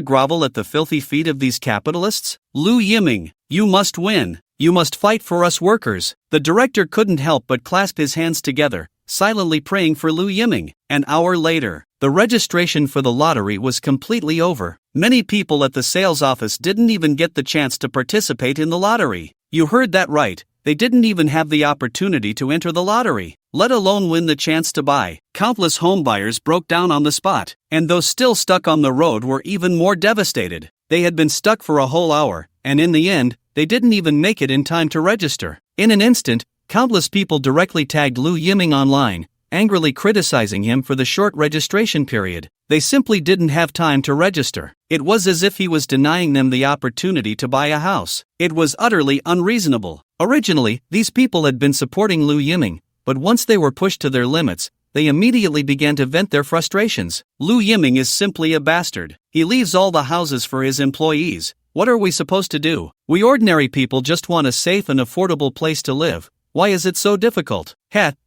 grovel at the filthy feet of these capitalists? Lu Yiming, you must win. You must fight for us workers. The director couldn't help but clasp his hands together, silently praying for Lu Yiming. An hour later, the registration for the lottery was completely over. Many people at the sales office didn't even get the chance to participate in the lottery. You heard that right. they didn't even have the opportunity to enter the lottery, let alone win the chance to buy. Countless homebuyers broke down on the spot, and those still stuck on the road were even more devastated. They had been stuck for a whole hour, and in the end, they didn't even make it in time to register. In an instant, countless people directly tagged Lu Yiming online, angrily criticizing him for the short registration period. They simply didn't have time to register. It was as if he was denying them the opportunity to buy a house. It was utterly unreasonable. Originally, these people had been supporting Lu Yiming, but once they were pushed to their limits, they immediately began to vent their frustrations. Lu Yiming is simply a bastard. He leaves all the houses for his employees. What are we supposed to do? We ordinary people just want a safe and affordable place to live. Why is it so difficult?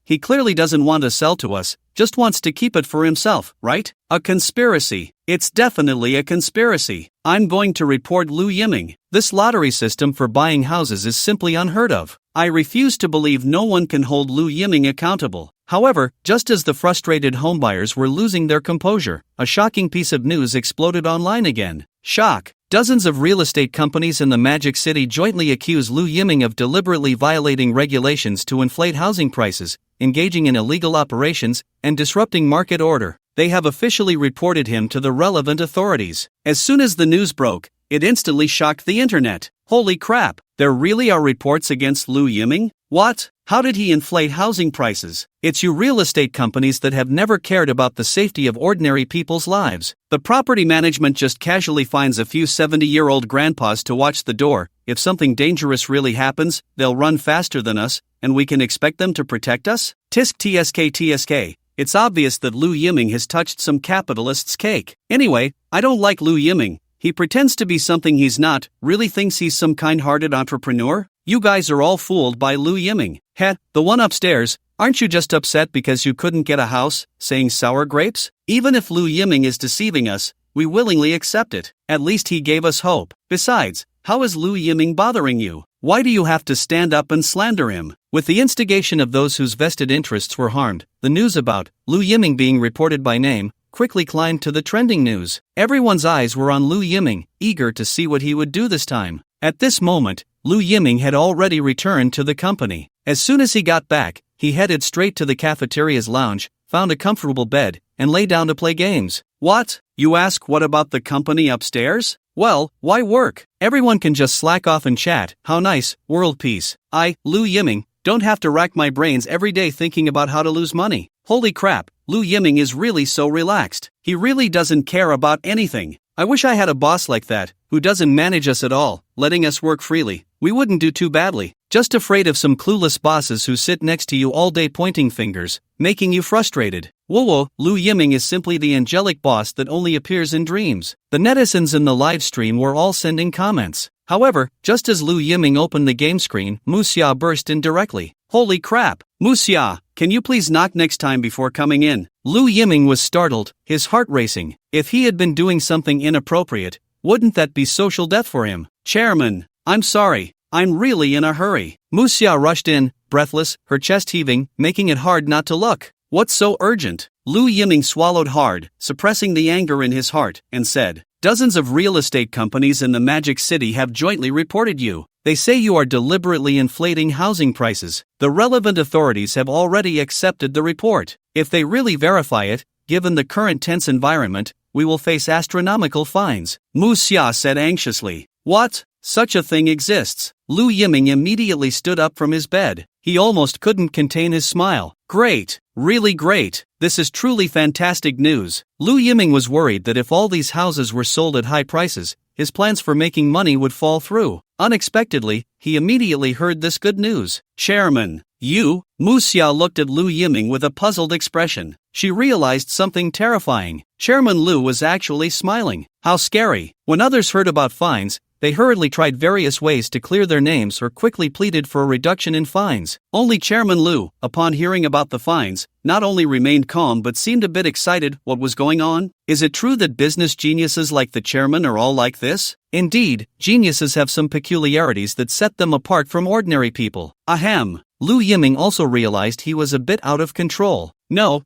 He clearly doesn't want to sell to us, just wants to keep it for himself, right? A conspiracy. It's definitely a conspiracy. I'm going to report Lu Yiming. This lottery system for buying houses is simply unheard of. I refuse to believe no one can hold Lu Yiming accountable. However, just as the frustrated homebuyers were losing their composure, a shocking piece of news exploded online again. Shock! Dozens of real estate companies in the Magic City jointly accuse Lu Yiming of deliberately violating regulations to inflate housing prices, engaging in illegal operations, and disrupting market order. They have officially reported him to the relevant authorities. As soon as the news broke, it instantly shocked the internet. Holy crap! There really are reports against Lu Yiming? What? How did he inflate housing prices? It's you real estate companies that have never cared about the safety of ordinary people's lives. The property management just casually finds a few 70-year-old grandpas to watch the door. If something dangerous really happens, they'll run faster than us, and we can expect them to protect us? Tisk tsk. It's obvious that Lu Yiming has touched some capitalist's cake. Anyway, I don't like Lu Yiming. He pretends to be something he's not, really thinks he's some kind-hearted entrepreneur? You guys are all fooled by Lu Yiming. The one upstairs, aren't you just upset because you couldn't get a house, saying sour grapes? Even if Lu Yiming is deceiving us, we willingly accept it. At least he gave us hope. Besides, how is Lu Yiming bothering you? Why do you have to stand up and slander him? With the instigation of those whose vested interests were harmed, the news about Lu Yiming being reported by name quickly climbed to the trending news. Everyone's eyes were on Lu Yiming, eager to see what he would do this time. At this moment, Lu Yiming had already returned to the company. As soon as he got back, he headed straight to the cafeteria's lounge, found a comfortable bed, and lay down to play games. What? You ask, what about the company upstairs? Well, why work? Everyone can just slack off and chat. How nice, world peace. I, Lu Yiming, don't have to rack my brains every day thinking about how to lose money. Holy crap, Lu Yiming is really so relaxed. He really doesn't care about anything. I wish I had a boss like that, who doesn't manage us at all, letting us work freely. We wouldn't do too badly. Just afraid of some clueless bosses who sit next to you all day pointing fingers, making you frustrated. Whoa, Lu Yiming is simply the angelic boss that only appears in dreams. The netizens in the live stream were all sending comments. However, just as Lu Yiming opened the game screen, Muxia burst in directly. Holy crap! Muxia, can you please knock next time before coming in? Lu Yiming was startled, his heart racing. If he had been doing something inappropriate, wouldn't that be social death for him? Chairman, I'm sorry, I'm really in a hurry. Muxia rushed in, breathless, her chest heaving, making it hard not to look. What's so urgent? Lu Yiming swallowed hard, suppressing the anger in his heart, and said, dozens of real estate companies in the Magic City have jointly reported you. They say you are deliberately inflating housing prices. The relevant authorities have already accepted the report. If they really verify it, given the current tense environment, we will face astronomical fines. Muxia said anxiously. What? Such a thing exists. Lu Yiming immediately stood up from his bed. He almost couldn't contain his smile. Great. Really great. This is truly fantastic news. Lu Yiming was worried that if all these houses were sold at high prices, his plans for making money would fall through. Unexpectedly, he immediately heard this good news. Chairman, you? Muxia looked at Lu Yiming with a puzzled expression. She realized something terrifying. Chairman Lu was actually smiling. How scary. When others heard about fines, they hurriedly tried various ways to clear their names or quickly pleaded for a reduction in fines. Only Chairman Lu, upon hearing about the fines, not only remained calm but seemed a bit excited. What was going on? Is it true that business geniuses like the chairman are all like this? Indeed, geniuses have some peculiarities that set them apart from ordinary people. Ahem. Lu Yiming also realized he was a bit out of control. No,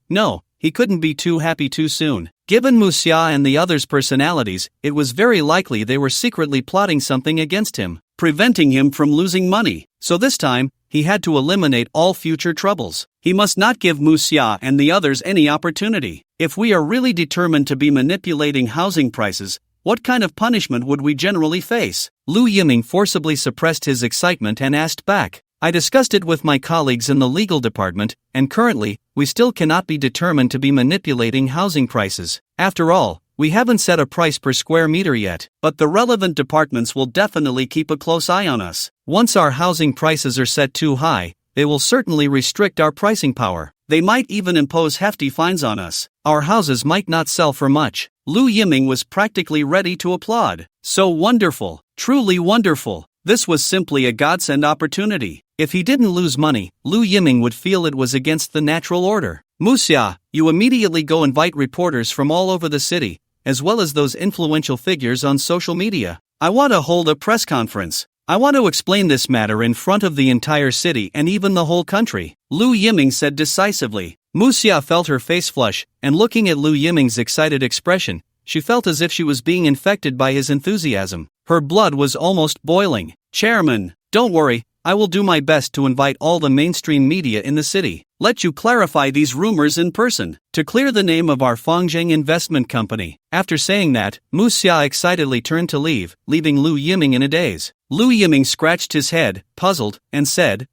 he couldn't be too happy too soon. Given Muxia and the others' personalities, it was very likely they were secretly plotting something against him. preventing him from losing money. So this time, he had to eliminate all future troubles. He must not give Mu Xia and the others any opportunity. If we are really determined to be manipulating housing prices, what kind of punishment would we generally face? Lu Yiming forcibly suppressed his excitement and asked back. I discussed it with my colleagues in the legal department, and currently, we still cannot be determined to be manipulating housing prices. After all, we haven't set a price per square meter yet, but the relevant departments will definitely keep a close eye on us. Once our housing prices are set too high, they will certainly restrict our pricing power. They might even impose hefty fines on us. Our houses might not sell for much. Lu Yiming was practically ready to applaud. So wonderful, truly wonderful. This was simply a godsend opportunity. If he didn't lose money, Lu Yiming would feel it was against the natural order. Mu Xia, you immediately go invite reporters from all over the city, as well as those influential figures on social media. I want to hold a press conference. I want to explain this matter in front of the entire city and even the whole country, Lu Yiming said decisively. Mu Xia felt her face flush, and looking at Lu Yiming's excited expression, she felt as if she was being infected by his enthusiasm. Her blood was almost boiling. Chairman, don't worry, I will do my best to invite all the mainstream media in the city. Let you clarify these rumors in person, to clear the name of our Fangzheng investment company. After saying that, Mu Xia excitedly turned to leave, leaving Lu Yiming in a daze. Lu Yiming scratched his head, puzzled, and said,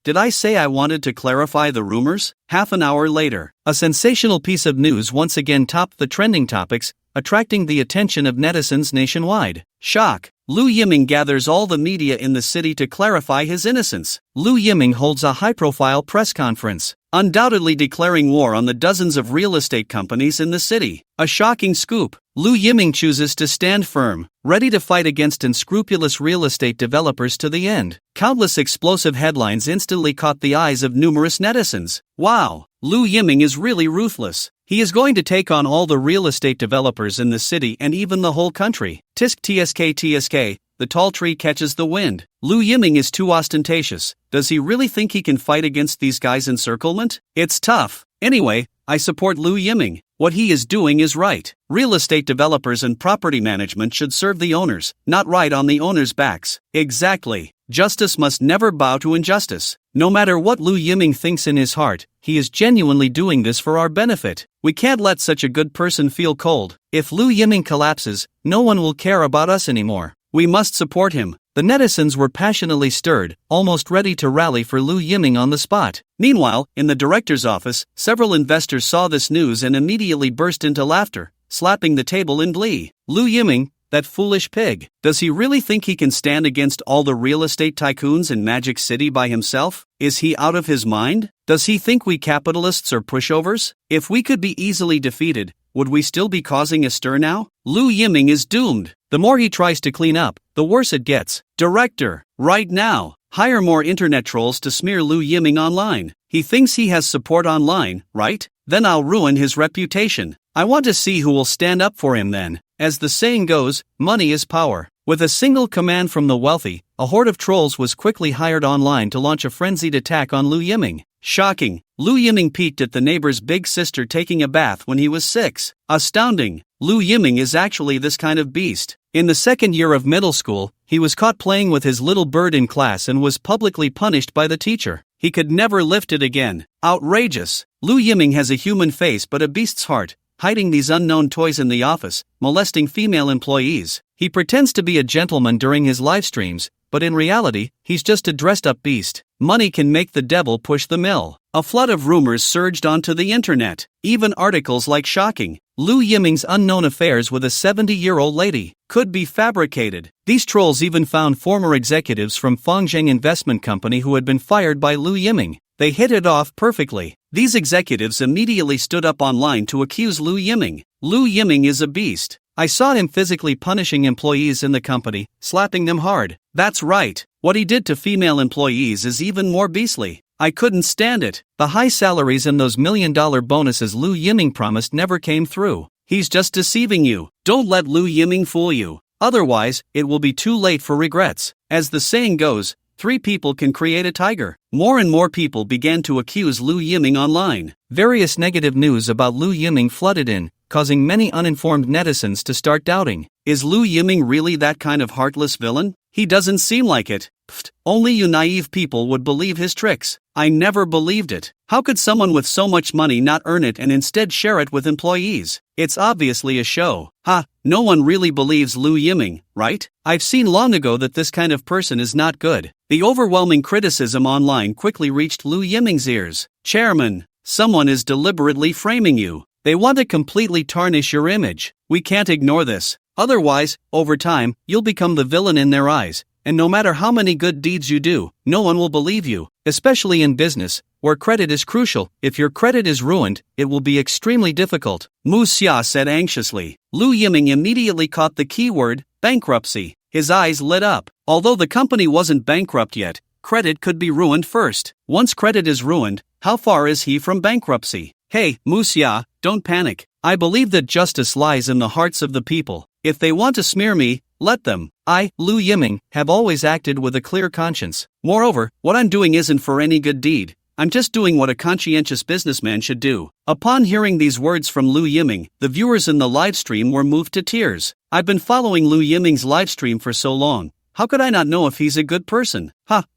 did I say I wanted to clarify the rumors? Half an hour later, a sensational piece of news once again topped the trending topics, attracting the attention of netizens nationwide. Shock! Lu Yiming gathers all the media in the city to clarify his innocence. Lu Yiming holds a high-profile press conference, undoubtedly declaring war on the dozens of real estate companies in the city. A shocking scoop. Lu Yiming chooses to stand firm, ready to fight against unscrupulous real estate developers to the end. Countless explosive headlines instantly caught the eyes of numerous netizens. Wow! Lu Yiming is really ruthless. He is going to take on all the real estate developers in the city and even the whole country. Tisk tsk tsk, the tall tree catches the wind. Lu Yiming is too ostentatious. Does he really think he can fight against these guys' encirclement? It's tough. Anyway, I support Lu Yiming. What he is doing is right. Real estate developers and property management should serve the owners, not ride on the owners' backs. Exactly. Justice must never bow to injustice. No matter what Lu Yiming thinks in his heart, he is genuinely doing this for our benefit. We can't let such a good person feel cold. If Lu Yiming collapses, no one will care about us anymore. We must support him. The netizens were passionately stirred, almost ready to rally for Lu Yiming on the spot. Meanwhile, in the director's office, several investors saw this news and immediately burst into laughter, slapping the table in glee. Lu Yiming, that foolish pig. Does he really think he can stand against all the real estate tycoons in Magic City by himself? Is he out of his mind? Does he think we capitalists are pushovers? If we could be easily defeated, would we still be causing a stir now? Lu Yiming is doomed. The more he tries to clean up, the worse it gets. Director, right now, hire more internet trolls to smear Lu Yiming online. He thinks he has support online, right? Then I'll ruin his reputation. I want to see who will stand up for him then. As the saying goes, money is power. With a single command from the wealthy, a horde of trolls was quickly hired online to launch a frenzied attack on Lu Yiming. Shocking! Lu Yiming peeked at the neighbor's big sister taking a bath when he was 6. Astounding! Lu Yiming is actually this kind of beast. In the second year of middle school, he was caught playing with his little bird in class and was publicly punished by the teacher. He could never lift it again. Outrageous! Lu Yiming has a human face but a beast's heart, hiding these unknown toys in the office, molesting female employees. He pretends to be a gentleman during his live streams, but in reality, he's just a dressed-up beast. Money can make the devil push the mill. A flood of rumors surged onto the internet. Even articles like shocking, Lu Yiming's unknown affairs with a 70-year-old lady could be fabricated. These trolls even found former executives from Fangzheng Investment Company who had been fired by Lu Yiming. They hit it off perfectly. These executives immediately stood up online to accuse Lu Yiming. Lu Yiming is a beast. I saw him physically punishing employees in the company, slapping them hard. That's right. What he did to female employees is even more beastly. I couldn't stand it. The high salaries and those million-dollar bonuses Lu Yiming promised never came through. He's just deceiving you. Don't let Lu Yiming fool you. Otherwise, it will be too late for regrets. As the saying goes, 3 people can create a tiger. More and more people began to accuse Lu Yiming online. Various negative news about Lu Yiming flooded in, causing many uninformed netizens to start doubting. Is Lu Yiming really that kind of heartless villain? He doesn't seem like it. Pfft, only you naive people would believe his tricks. I never believed it. How could someone with so much money not earn it and instead share it with employees? It's obviously a show. Ha, no one really believes Lu Yiming, right? I've seen long ago that this kind of person is not good. The overwhelming criticism online quickly reached Lu Yiming's ears. Chairman, someone is deliberately framing you. They want to completely tarnish your image. We can't ignore this. Otherwise, over time, you'll become the villain in their eyes. And no matter how many good deeds you do, no one will believe you, especially in business, where credit is crucial. If your credit is ruined, it will be extremely difficult, Mu Xia said anxiously. Lu Yiming immediately caught the keyword, bankruptcy. His eyes lit up. Although the company wasn't bankrupt yet, credit could be ruined first. Once credit is ruined, how far is he from bankruptcy? Hey, Mu Xia, don't panic. I believe that justice lies in the hearts of the people. If they want to smear me, let them. I, Lu Yiming, have always acted with a clear conscience. Moreover, what I'm doing isn't for any good deed. I'm just doing what a conscientious businessman should do. Upon hearing these words from Lu Yiming, the viewers in the livestream were moved to tears. I've been following Lu Yiming's livestream for so long. How could I not know if he's a good person?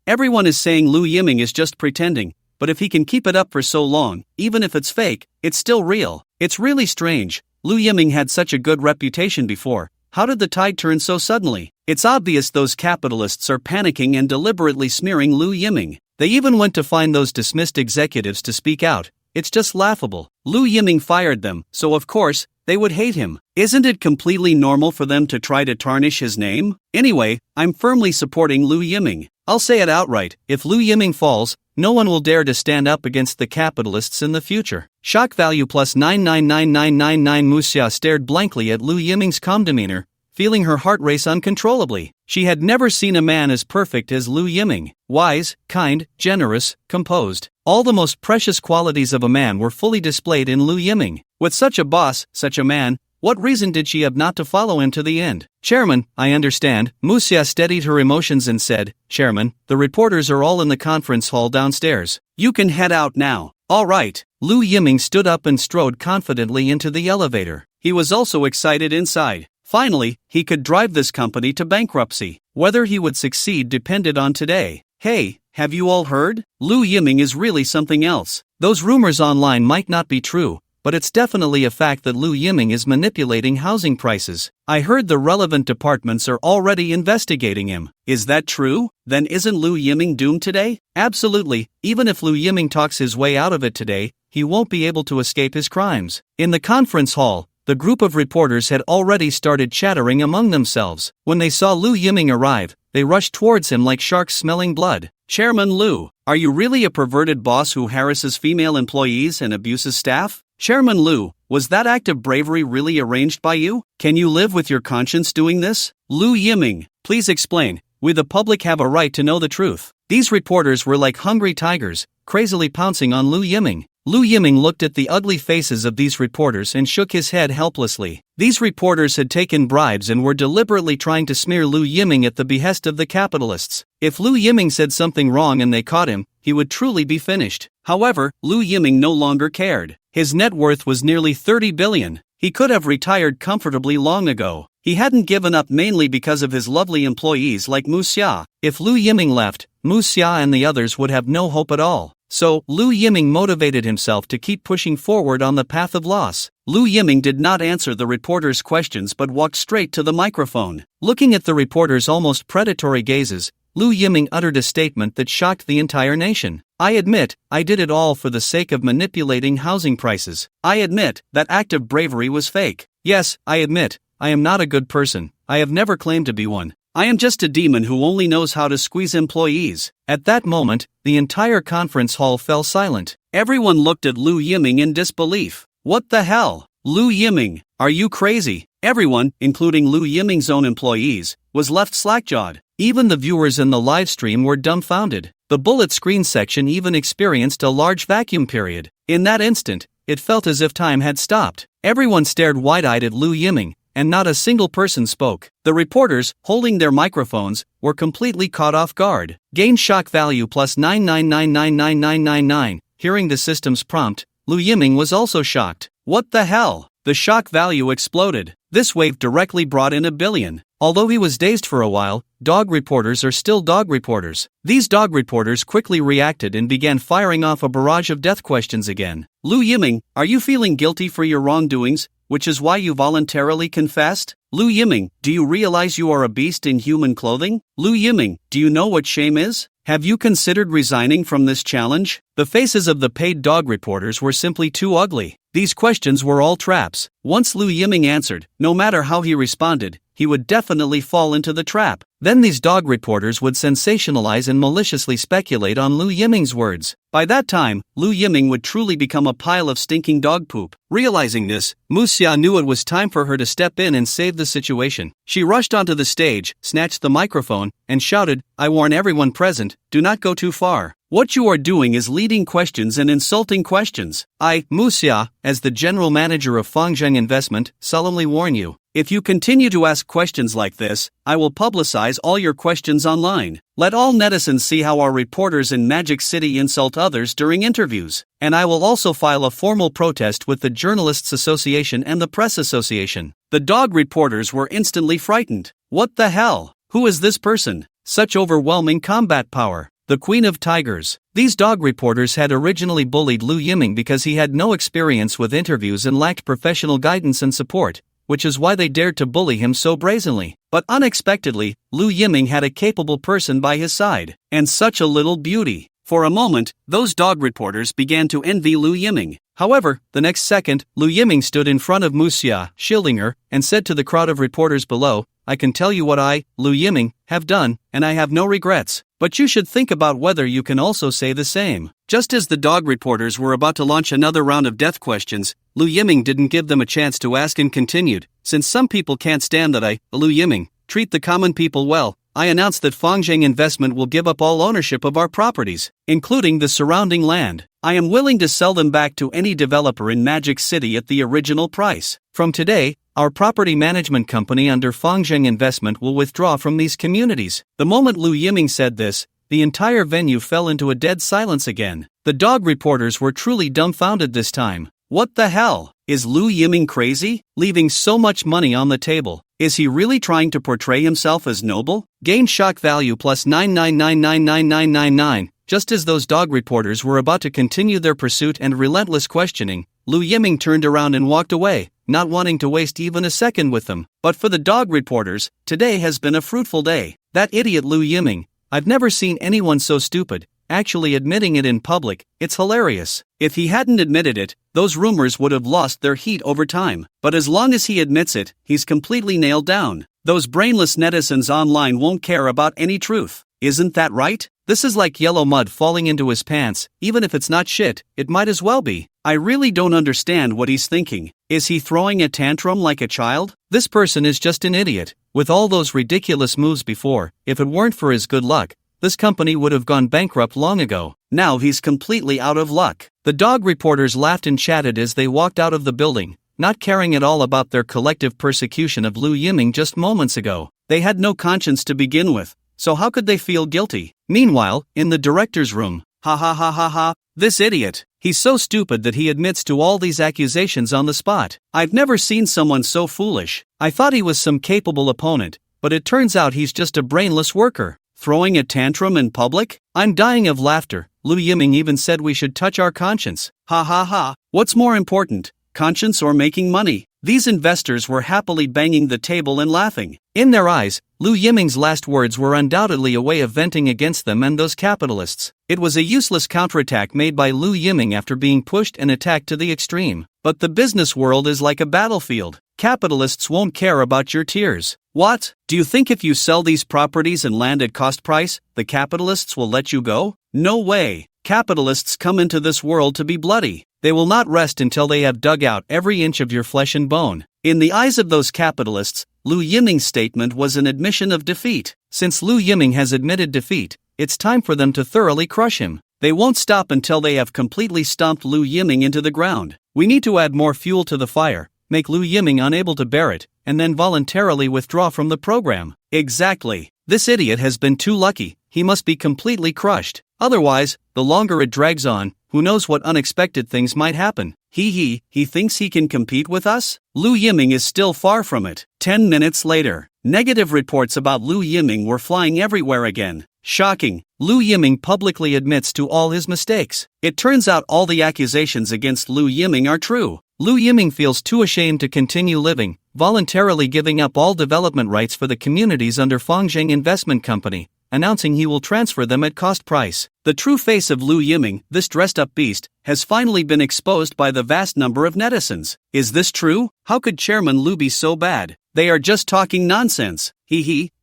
Everyone is saying Lu Yiming is just pretending. But if he can keep it up for so long, even if it's fake, it's still real. It's really strange. Lu Yiming had such a good reputation before. How did the tide turn so suddenly? It's obvious those capitalists are panicking and deliberately smearing Lu Yiming. They even went to find those dismissed executives to speak out. It's just laughable. Lu Yiming fired them, so of course, they would hate him. Isn't it completely normal for them to try to tarnish his name? Anyway, I'm firmly supporting Lu Yiming. I'll say it outright, if Lu Yiming falls, no one will dare to stand up against the capitalists in the future. Shock value plus 999999. Mu Xia stared blankly at Lu Yiming's calm demeanor, feeling her heart race uncontrollably. She had never seen a man as perfect as Lu Yiming. Wise, kind, generous, composed. All the most precious qualities of a man were fully displayed in Lu Yiming. With such a boss, such a man, what reason did she have not to follow him to the end? Chairman, I understand. Mu Xia steadied her emotions and said, Chairman, the reporters are all in the conference hall downstairs. You can head out now. All right. Lu Yiming stood up and strode confidently into the elevator. He was also excited inside. Finally, he could drive this company to bankruptcy. Whether he would succeed depended on today. Hey, have you all heard? Lu Yiming is really something else. Those rumors online might not be true, but it's definitely a fact that Lu Yiming is manipulating housing prices. I heard the relevant departments are already investigating him. Is that true? Then isn't Lu Yiming doomed today? Absolutely. Even if Lu Yiming talks his way out of it today, he won't be able to escape his crimes. In the conference hall, the group of reporters had already started chattering among themselves. When they saw Lu Yiming arrive, they rushed towards him like sharks smelling blood. Chairman Lu, are you really a perverted boss who harasses female employees and abuses staff? Chairman Lu, was that act of bravery really arranged by you? Can you live with your conscience doing this? Lu Yiming, please explain. We the public have a right to know the truth. These reporters were like hungry tigers, crazily pouncing on Lu Yiming. Lu Yiming looked at the ugly faces of these reporters and shook his head helplessly. These reporters had taken bribes and were deliberately trying to smear Lu Yiming at the behest of the capitalists. If Lu Yiming said something wrong and they caught him, he would truly be finished. However, Lu Yiming no longer cared. His net worth was nearly 30 billion. He could have retired comfortably long ago. He hadn't given up mainly because of his lovely employees like Mu Xia. If Lu Yiming left, Mu Xia and the others would have no hope at all. So, Lu Yiming motivated himself to keep pushing forward on the path of loss. Lu Yiming did not answer the reporters' questions but walked straight to the microphone. Looking at the reporters' almost predatory gazes, Lu Yiming uttered a statement that shocked the entire nation. I admit, I did it all for the sake of manipulating housing prices. I admit, that act of bravery was fake. Yes, I admit, I am not a good person. I have never claimed to be one. I am just a demon who only knows how to squeeze employees. At that moment, the entire conference hall fell silent. Everyone looked at Lu Yiming in disbelief. What the hell? Lu Yiming, are you crazy? Everyone, including Lu Yiming's own employees, was left slack-jawed. Even the viewers in the livestream were dumbfounded. The bullet screen section even experienced a large vacuum period. In that instant, it felt as if time had stopped. Everyone stared wide-eyed at Lu Yiming, and not a single person spoke. The reporters, holding their microphones, were completely caught off guard. Gain shock value plus 9999999. Hearing the system's prompt, Lu Yiming was also shocked. What the hell? The shock value exploded. This wave directly brought in $1 billion. Although he was dazed for a while, dog reporters are still dog reporters. These dog reporters quickly reacted and began firing off a barrage of death questions again. Lu Yiming, are you feeling guilty for your wrongdoings, which is why you voluntarily confessed? Lu Yiming, do you realize you are a beast in human clothing? Lu Yiming, do you know what shame is? Have you considered resigning from this challenge? The faces of the paid dog reporters were simply too ugly. These questions were all traps. Once Lu Yiming answered, no matter how he responded, he would definitely fall into the trap. Then these dog reporters would sensationalize and maliciously speculate on Lu Yiming's words. By that time, Lu Yiming would truly become a pile of stinking dog poop. Realizing this, Mu Xia knew it was time for her to step in and save the situation. She rushed onto the stage, snatched the microphone, and shouted, I warn everyone present, do not go too far. What you are doing is leading questions and insulting questions. I, Mu Xia, as the general manager of Fangzheng Investment, solemnly warn you. If you continue to ask questions like this, I will publicize all your questions online. Let all netizens see how our reporters in Magic City insult others during interviews. And I will also file a formal protest with the Journalists Association and the Press Association. The dog reporters were instantly frightened. What the hell? Who is this person? Such overwhelming combat power. The Queen of Tigers. These dog reporters had originally bullied Lu Yiming because he had no experience with interviews and lacked professional guidance and support, which is why they dared to bully him so brazenly. But unexpectedly, Lu Yiming had a capable person by his side, and such a little beauty. For a moment, those dog reporters began to envy Lu Yiming. However, the next second, Lu Yiming stood in front of Mu Xia, shielding her, and said to the crowd of reporters below, I can tell you what I, Lu Yiming, have done, and I have no regrets. But you should think about whether you can also say the same. Just as the dog reporters were about to launch another round of death questions, Lu Yiming didn't give them a chance to ask and continued, since some people can't stand that I, Lu Yiming, treat the common people well, I announce that Fangzheng Investment will give up all ownership of our properties, including the surrounding land. I am willing to sell them back to any developer in Magic City at the original price. From today, our property management company under Fangzheng Investment will withdraw from these communities. The moment Lu Yiming said this, the entire venue fell into a dead silence again. The dog reporters were truly dumbfounded this time. What the hell? Is Lu Yiming crazy? Leaving so much money on the table. Is he really trying to portray himself as noble? Gain shock value plus 999999999. Just as those dog reporters were about to continue their pursuit and relentless questioning, Lu Yiming turned around and walked away, not wanting to waste even a second with them. But for the dog reporters, today has been a fruitful day. That idiot Lu Yiming, I've never seen anyone so stupid, actually admitting it in public, it's hilarious. If he hadn't admitted it, those rumors would have lost their heat over time. But as long as he admits it, he's completely nailed down. Those brainless netizens online won't care about any truth. Isn't that right? This is like yellow mud falling into his pants. Even if it's not shit, it might as well be. I really don't understand what he's thinking. Is he throwing a tantrum like a child? This person is just an idiot. With all those ridiculous moves before, if it weren't for his good luck, this company would have gone bankrupt long ago. Now he's completely out of luck. The dog reporters laughed and chatted as they walked out of the building, not caring at all about their collective persecution of Lu Yiming just moments ago. They had no conscience to begin with, so how could they feel guilty? Meanwhile, in the director's room, ha ha ha ha ha, this idiot. He's so stupid that he admits to all these accusations on the spot. I've never seen someone so foolish. I thought he was some capable opponent, but it turns out he's just a brainless worker. Throwing a tantrum in public? I'm dying of laughter. Lu Yiming even said we should touch our conscience. Ha ha ha. What's more important, conscience or making money? These investors were happily banging the table and laughing. In their eyes, Lu Yiming's last words were undoubtedly a way of venting against them and those capitalists. It was a useless counterattack made by Lu Yiming after being pushed and attacked to the extreme. But the business world is like a battlefield. Capitalists won't care about your tears. What? Do you think if you sell these properties and land at cost price, the capitalists will let you go? No way. Capitalists come into this world to be bloody. They will not rest until they have dug out every inch of your flesh and bone. In the eyes of those capitalists, Lu Yiming's statement was an admission of defeat. Since Lu Yiming has admitted defeat, it's time for them to thoroughly crush him. They won't stop until they have completely stomped Lu Yiming into the ground. We need to add more fuel to the fire, make Lu Yiming unable to bear it, and then voluntarily withdraw from the program. Exactly. This idiot has been too lucky. He must be completely crushed. Otherwise, the longer it drags on, who knows what unexpected things might happen. He thinks he can compete with us? Lu Yiming is still far from it. 10 minutes later, negative reports about Lu Yiming were flying everywhere again. Shocking, Lu Yiming publicly admits to all his mistakes. It turns out all the accusations against Lu Yiming are true. Lu Yiming feels too ashamed to continue living, voluntarily giving up all development rights for the communities under Fangzheng Investment Company, announcing he will transfer them at cost price. The true face of Lu Yiming, this dressed-up beast, has finally been exposed by the vast number of netizens. Is this true? How could Chairman Lu be so bad? They are just talking nonsense.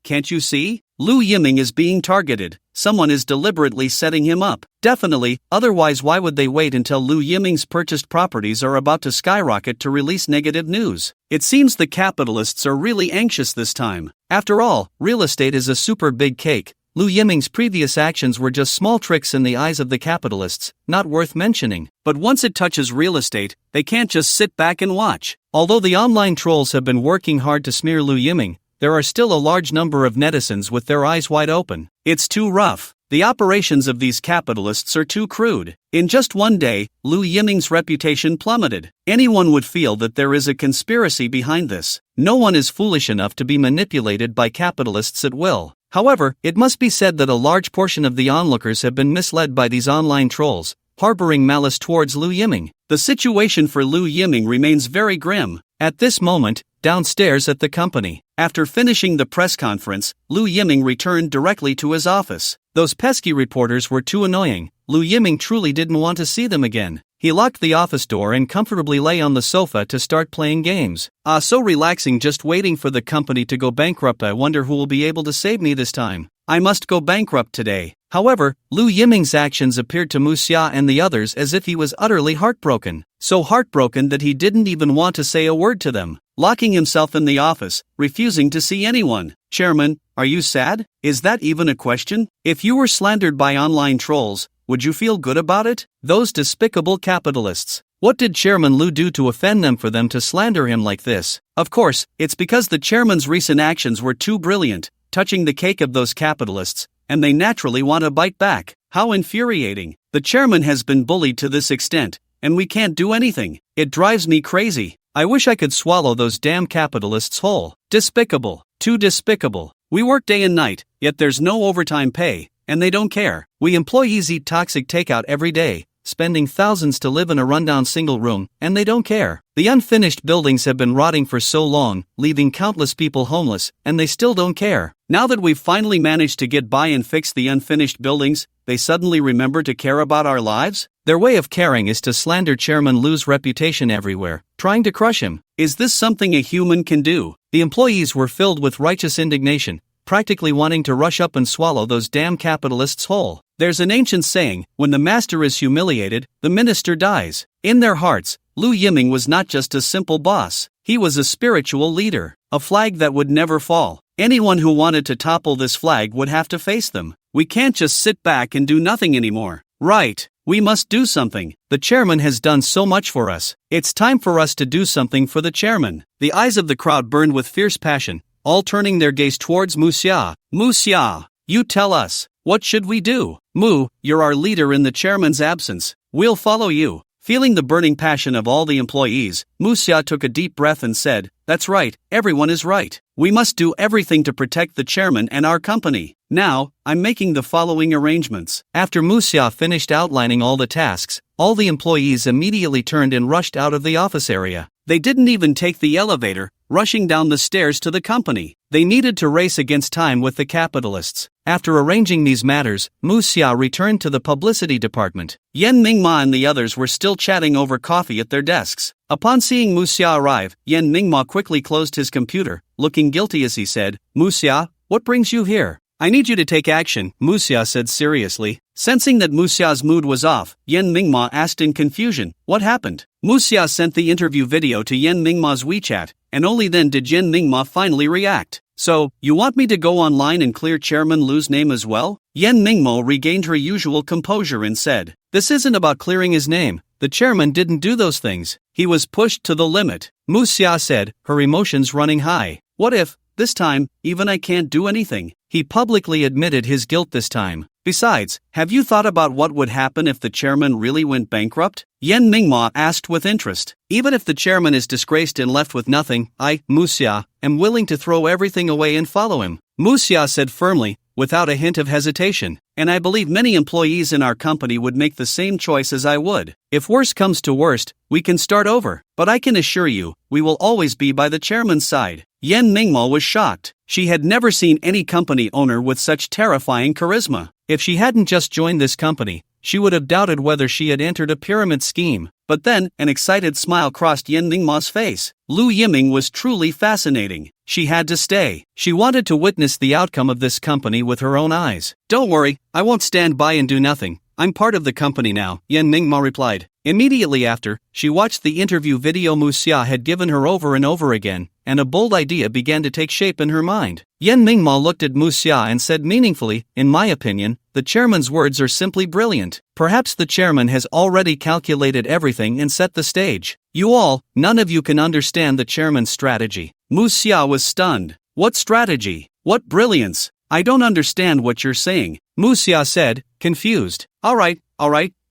Can't you see? Lu Yiming is being targeted. Someone is deliberately setting him up. Definitely, otherwise why would they wait until Lu Yiming's purchased properties are about to skyrocket to release negative news? It seems the capitalists are really anxious this time. After all, real estate is a super big cake. Lu Yiming's previous actions were just small tricks in the eyes of the capitalists, not worth mentioning. But once it touches real estate, they can't just sit back and watch. Although the online trolls have been working hard to smear Lu Yiming, there are still a large number of netizens with their eyes wide open. It's too rough. The operations of these capitalists are too crude. In just one day, Lu Yiming's reputation plummeted. Anyone would feel that there is a conspiracy behind this. No one is foolish enough to be manipulated by capitalists at will. However, it must be said that a large portion of the onlookers have been misled by these online trolls, harboring malice towards Lu Yiming. The situation for Lu Yiming remains very grim. At this moment, downstairs at the company, after finishing the press conference, Lu Yiming returned directly to his office. Those pesky reporters were too annoying. Lu Yiming truly didn't want to see them again. He locked the office door and comfortably lay on the sofa to start playing games. So relaxing, just waiting for the company to go bankrupt. I wonder who will be able to save me this time. I must go bankrupt today. However, Lu Yiming's actions appeared to Muxia and the others as if he was utterly heartbroken. So heartbroken that he didn't even want to say a word to them. Locking himself in the office, refusing to see anyone. Chairman, are you sad? Is that even a question? If you were slandered by online trolls, would you feel good about it? Those despicable capitalists. What did Chairman Lu do to offend them for them to slander him like this? Of course, it's because the chairman's recent actions were too brilliant, touching the cake of those capitalists, and they naturally want to bite back. How infuriating. The chairman has been bullied to this extent, and we can't do anything. It drives me crazy. I wish I could swallow those damn capitalists whole. Despicable. Too despicable. We work day and night, yet there's no overtime pay, and they don't care. We employees eat toxic takeout every day, spending thousands to live in a rundown single room, and they don't care. The unfinished buildings have been rotting for so long, leaving countless people homeless, and they still don't care. Now that we've finally managed to get by and fix the unfinished buildings, they suddenly remember to care about our lives? Their way of caring is to slander Chairman Lu's reputation everywhere, trying to crush him. Is this something a human can do? The employees were filled with righteous indignation, practically wanting to rush up and swallow those damn capitalists whole. There's an ancient saying, when the master is humiliated, the minister dies. In their hearts, Lu Yiming was not just a simple boss. He was a spiritual leader, a flag that would never fall. Anyone who wanted to topple this flag would have to face them. We can't just sit back and do nothing anymore. Right, we must do something. The chairman has done so much for us. It's time for us to do something for the chairman. The eyes of the crowd burned with fierce passion, all turning their gaze towards Muxia. Muxia, you tell us, what should we do? Mu, you're our leader in the chairman's absence. We'll follow you. Feeling the burning passion of all the employees, Muxia took a deep breath and said, "That's right, everyone is right. We must do everything to protect the chairman and our company. Now, I'm making the following arrangements." After Muxia finished outlining all the tasks, all the employees immediately turned and rushed out of the office area. They didn't even take the elevator, rushing down the stairs to the company. They needed to race against time with the capitalists. After arranging these matters, Muxia returned to the publicity department. Yan Mingma and the others were still chatting over coffee at their desks. Upon seeing Muxia arrive, Yan Mingma quickly closed his computer, looking guilty as he said, "Muxia, what brings you here?" "I need you to take action," Muxia said seriously. Sensing that Muxia's mood was off, Yan Mingma asked in confusion, "What happened?" Muxia sent the interview video to Yan Mingma's WeChat, and only then did Yan Mingma finally react. "So, you want me to go online and clear Chairman Lu's name as well?" Yan Mingmo regained her usual composure and said, "This isn't about clearing his name. The chairman didn't do those things. He was pushed to the limit." Muxia said, her emotions running high. "What if, this time, even I can't do anything?" He publicly admitted his guilt this time. Besides, have you thought about what would happen if the chairman really went bankrupt? Yan Mingma asked with interest. Even if the chairman is disgraced and left with nothing, I, Muxia, am willing to throw everything away and follow him, Muxia said firmly, without a hint of hesitation, and I believe many employees in our company would make the same choice as I would. If worst comes to worst, we can start over, but I can assure you, we will always be by the chairman's side. Yan Mingma was shocked. She had never seen any company owner with such terrifying charisma. If she hadn't just joined this company, she would have doubted whether she had entered a pyramid scheme. But then, an excited smile crossed Yan Mingma's face. Lu Yiming was truly fascinating. She had to stay. She wanted to witness the outcome of this company with her own eyes. Don't worry, I won't stand by and do nothing. I'm part of the company now, Yan Mingma replied. Immediately after, she watched the interview video Muxia had given her over and over again, and a bold idea began to take shape in her mind. Yan Mingma looked at Muxia and said meaningfully, in my opinion, the chairman's words are simply brilliant. Perhaps the chairman has already calculated everything and set the stage. None of you can understand the chairman's strategy. Muxia was stunned. What strategy? What brilliance? I don't understand what you're saying, Muxia said, confused. All right,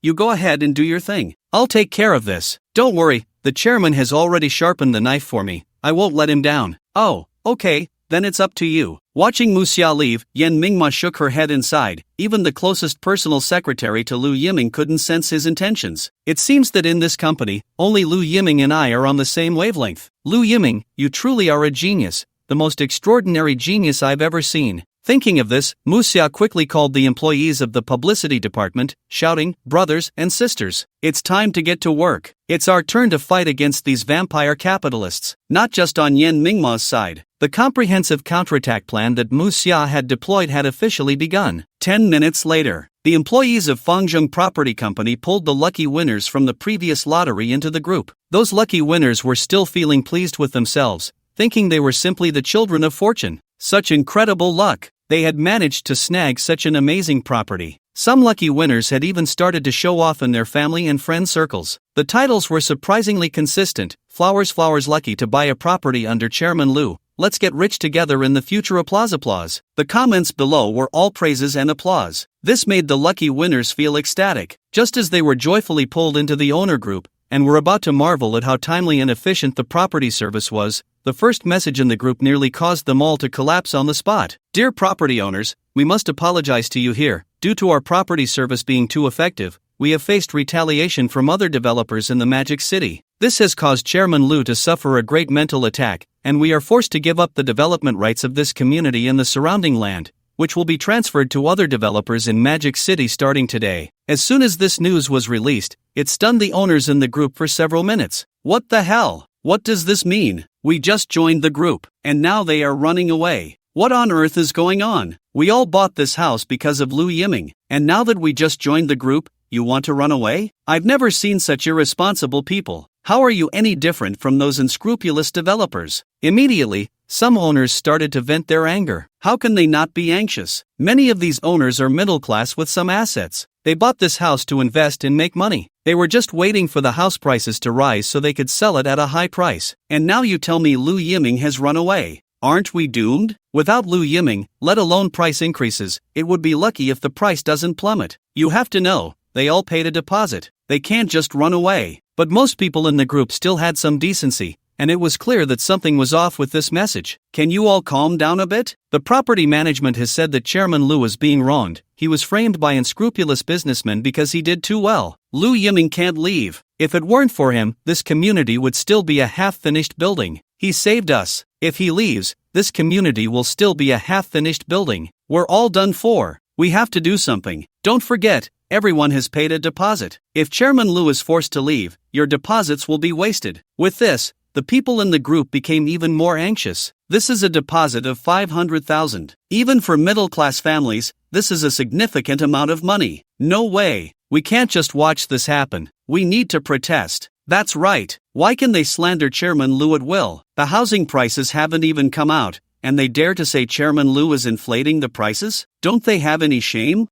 you go ahead and do your thing. I'll take care of this. Don't worry, the chairman has already sharpened the knife for me. I won't let him down. Oh, okay, then it's up to you. Watching Muxia leave, Yan Mingma shook her head inside. Even the closest personal secretary to Lu Yiming couldn't sense his intentions. It seems that in this company, only Lu Yiming and I are on the same wavelength. Lu Yiming, you truly are a genius, the most extraordinary genius I've ever seen. Thinking of this, Muxia quickly called the employees of the publicity department, shouting, brothers and sisters, it's time to get to work. It's our turn to fight against these vampire capitalists, not just on Yan Mingma's side. The comprehensive counterattack plan that Muxia had deployed had officially begun. 10 minutes later, the employees of Fangzheng Property Company pulled the lucky winners from the previous lottery into the group. Those lucky winners were still feeling pleased with themselves, thinking they were simply the children of fortune. Such incredible luck! They had managed to snag such an amazing property. Some lucky winners had even started to show off in their family and friend circles. The titles were surprisingly consistent. Flowers lucky to buy a property under Chairman Lu. Let's get rich together in the future. Applause. The comments below were all praises and applause. This made the lucky winners feel ecstatic. Just as they were joyfully pulled into the owner group, and were about to marvel at how timely and efficient the property service was, the first message in the group nearly caused them all to collapse on the spot. Dear property owners, we must apologize to you here. Due to our property service being too effective, we have faced retaliation from other developers in the Magic City. This has caused Chairman Lu to suffer a great mental attack, and we are forced to give up the development rights of this community and the surrounding land, which will be transferred to other developers in Magic City starting today. As soon as this news was released, it stunned the owners in the group for several minutes. What the hell? What does this mean? We just joined the group, and now they are running away. What on earth is going on? We all bought this house because of Lu Yiming, and now that we just joined the group, you want to run away? I've never seen such irresponsible people. How are you any different from those unscrupulous developers? Immediately, some owners started to vent their anger. How can they not be anxious? Many of these owners are middle class with some assets. They bought this house to invest and make money. They were just waiting for the house prices to rise so they could sell it at a high price. And now you tell me Lu Yiming has run away. Aren't we doomed? Without Lu Yiming, let alone price increases, it would be lucky if the price doesn't plummet. You have to know, they all paid a deposit. They can't just run away. But most people in the group still had some decency, and it was clear that something was off with this message. Can you all calm down a bit? The property management has said that Chairman Lu is being wronged. He was framed by unscrupulous businessmen because he did too well. Lu Yiming can't leave. If it weren't for him, this community would still be a half-finished building. He saved us. If he leaves, this community will still be a half-finished building. We're all done for. We have to do something. Don't forget, everyone has paid a deposit. If Chairman Lu is forced to leave, your deposits will be wasted. With this, the people in the group became even more anxious. This is a deposit of 500,000. Even for middle-class families, this is a significant amount of money. No way. We can't just watch this happen. We need to protest. That's right. Why can they slander Chairman Lu at will? The housing prices haven't even come out, and they dare to say Chairman Lu is inflating the prices? Don't they have any shame?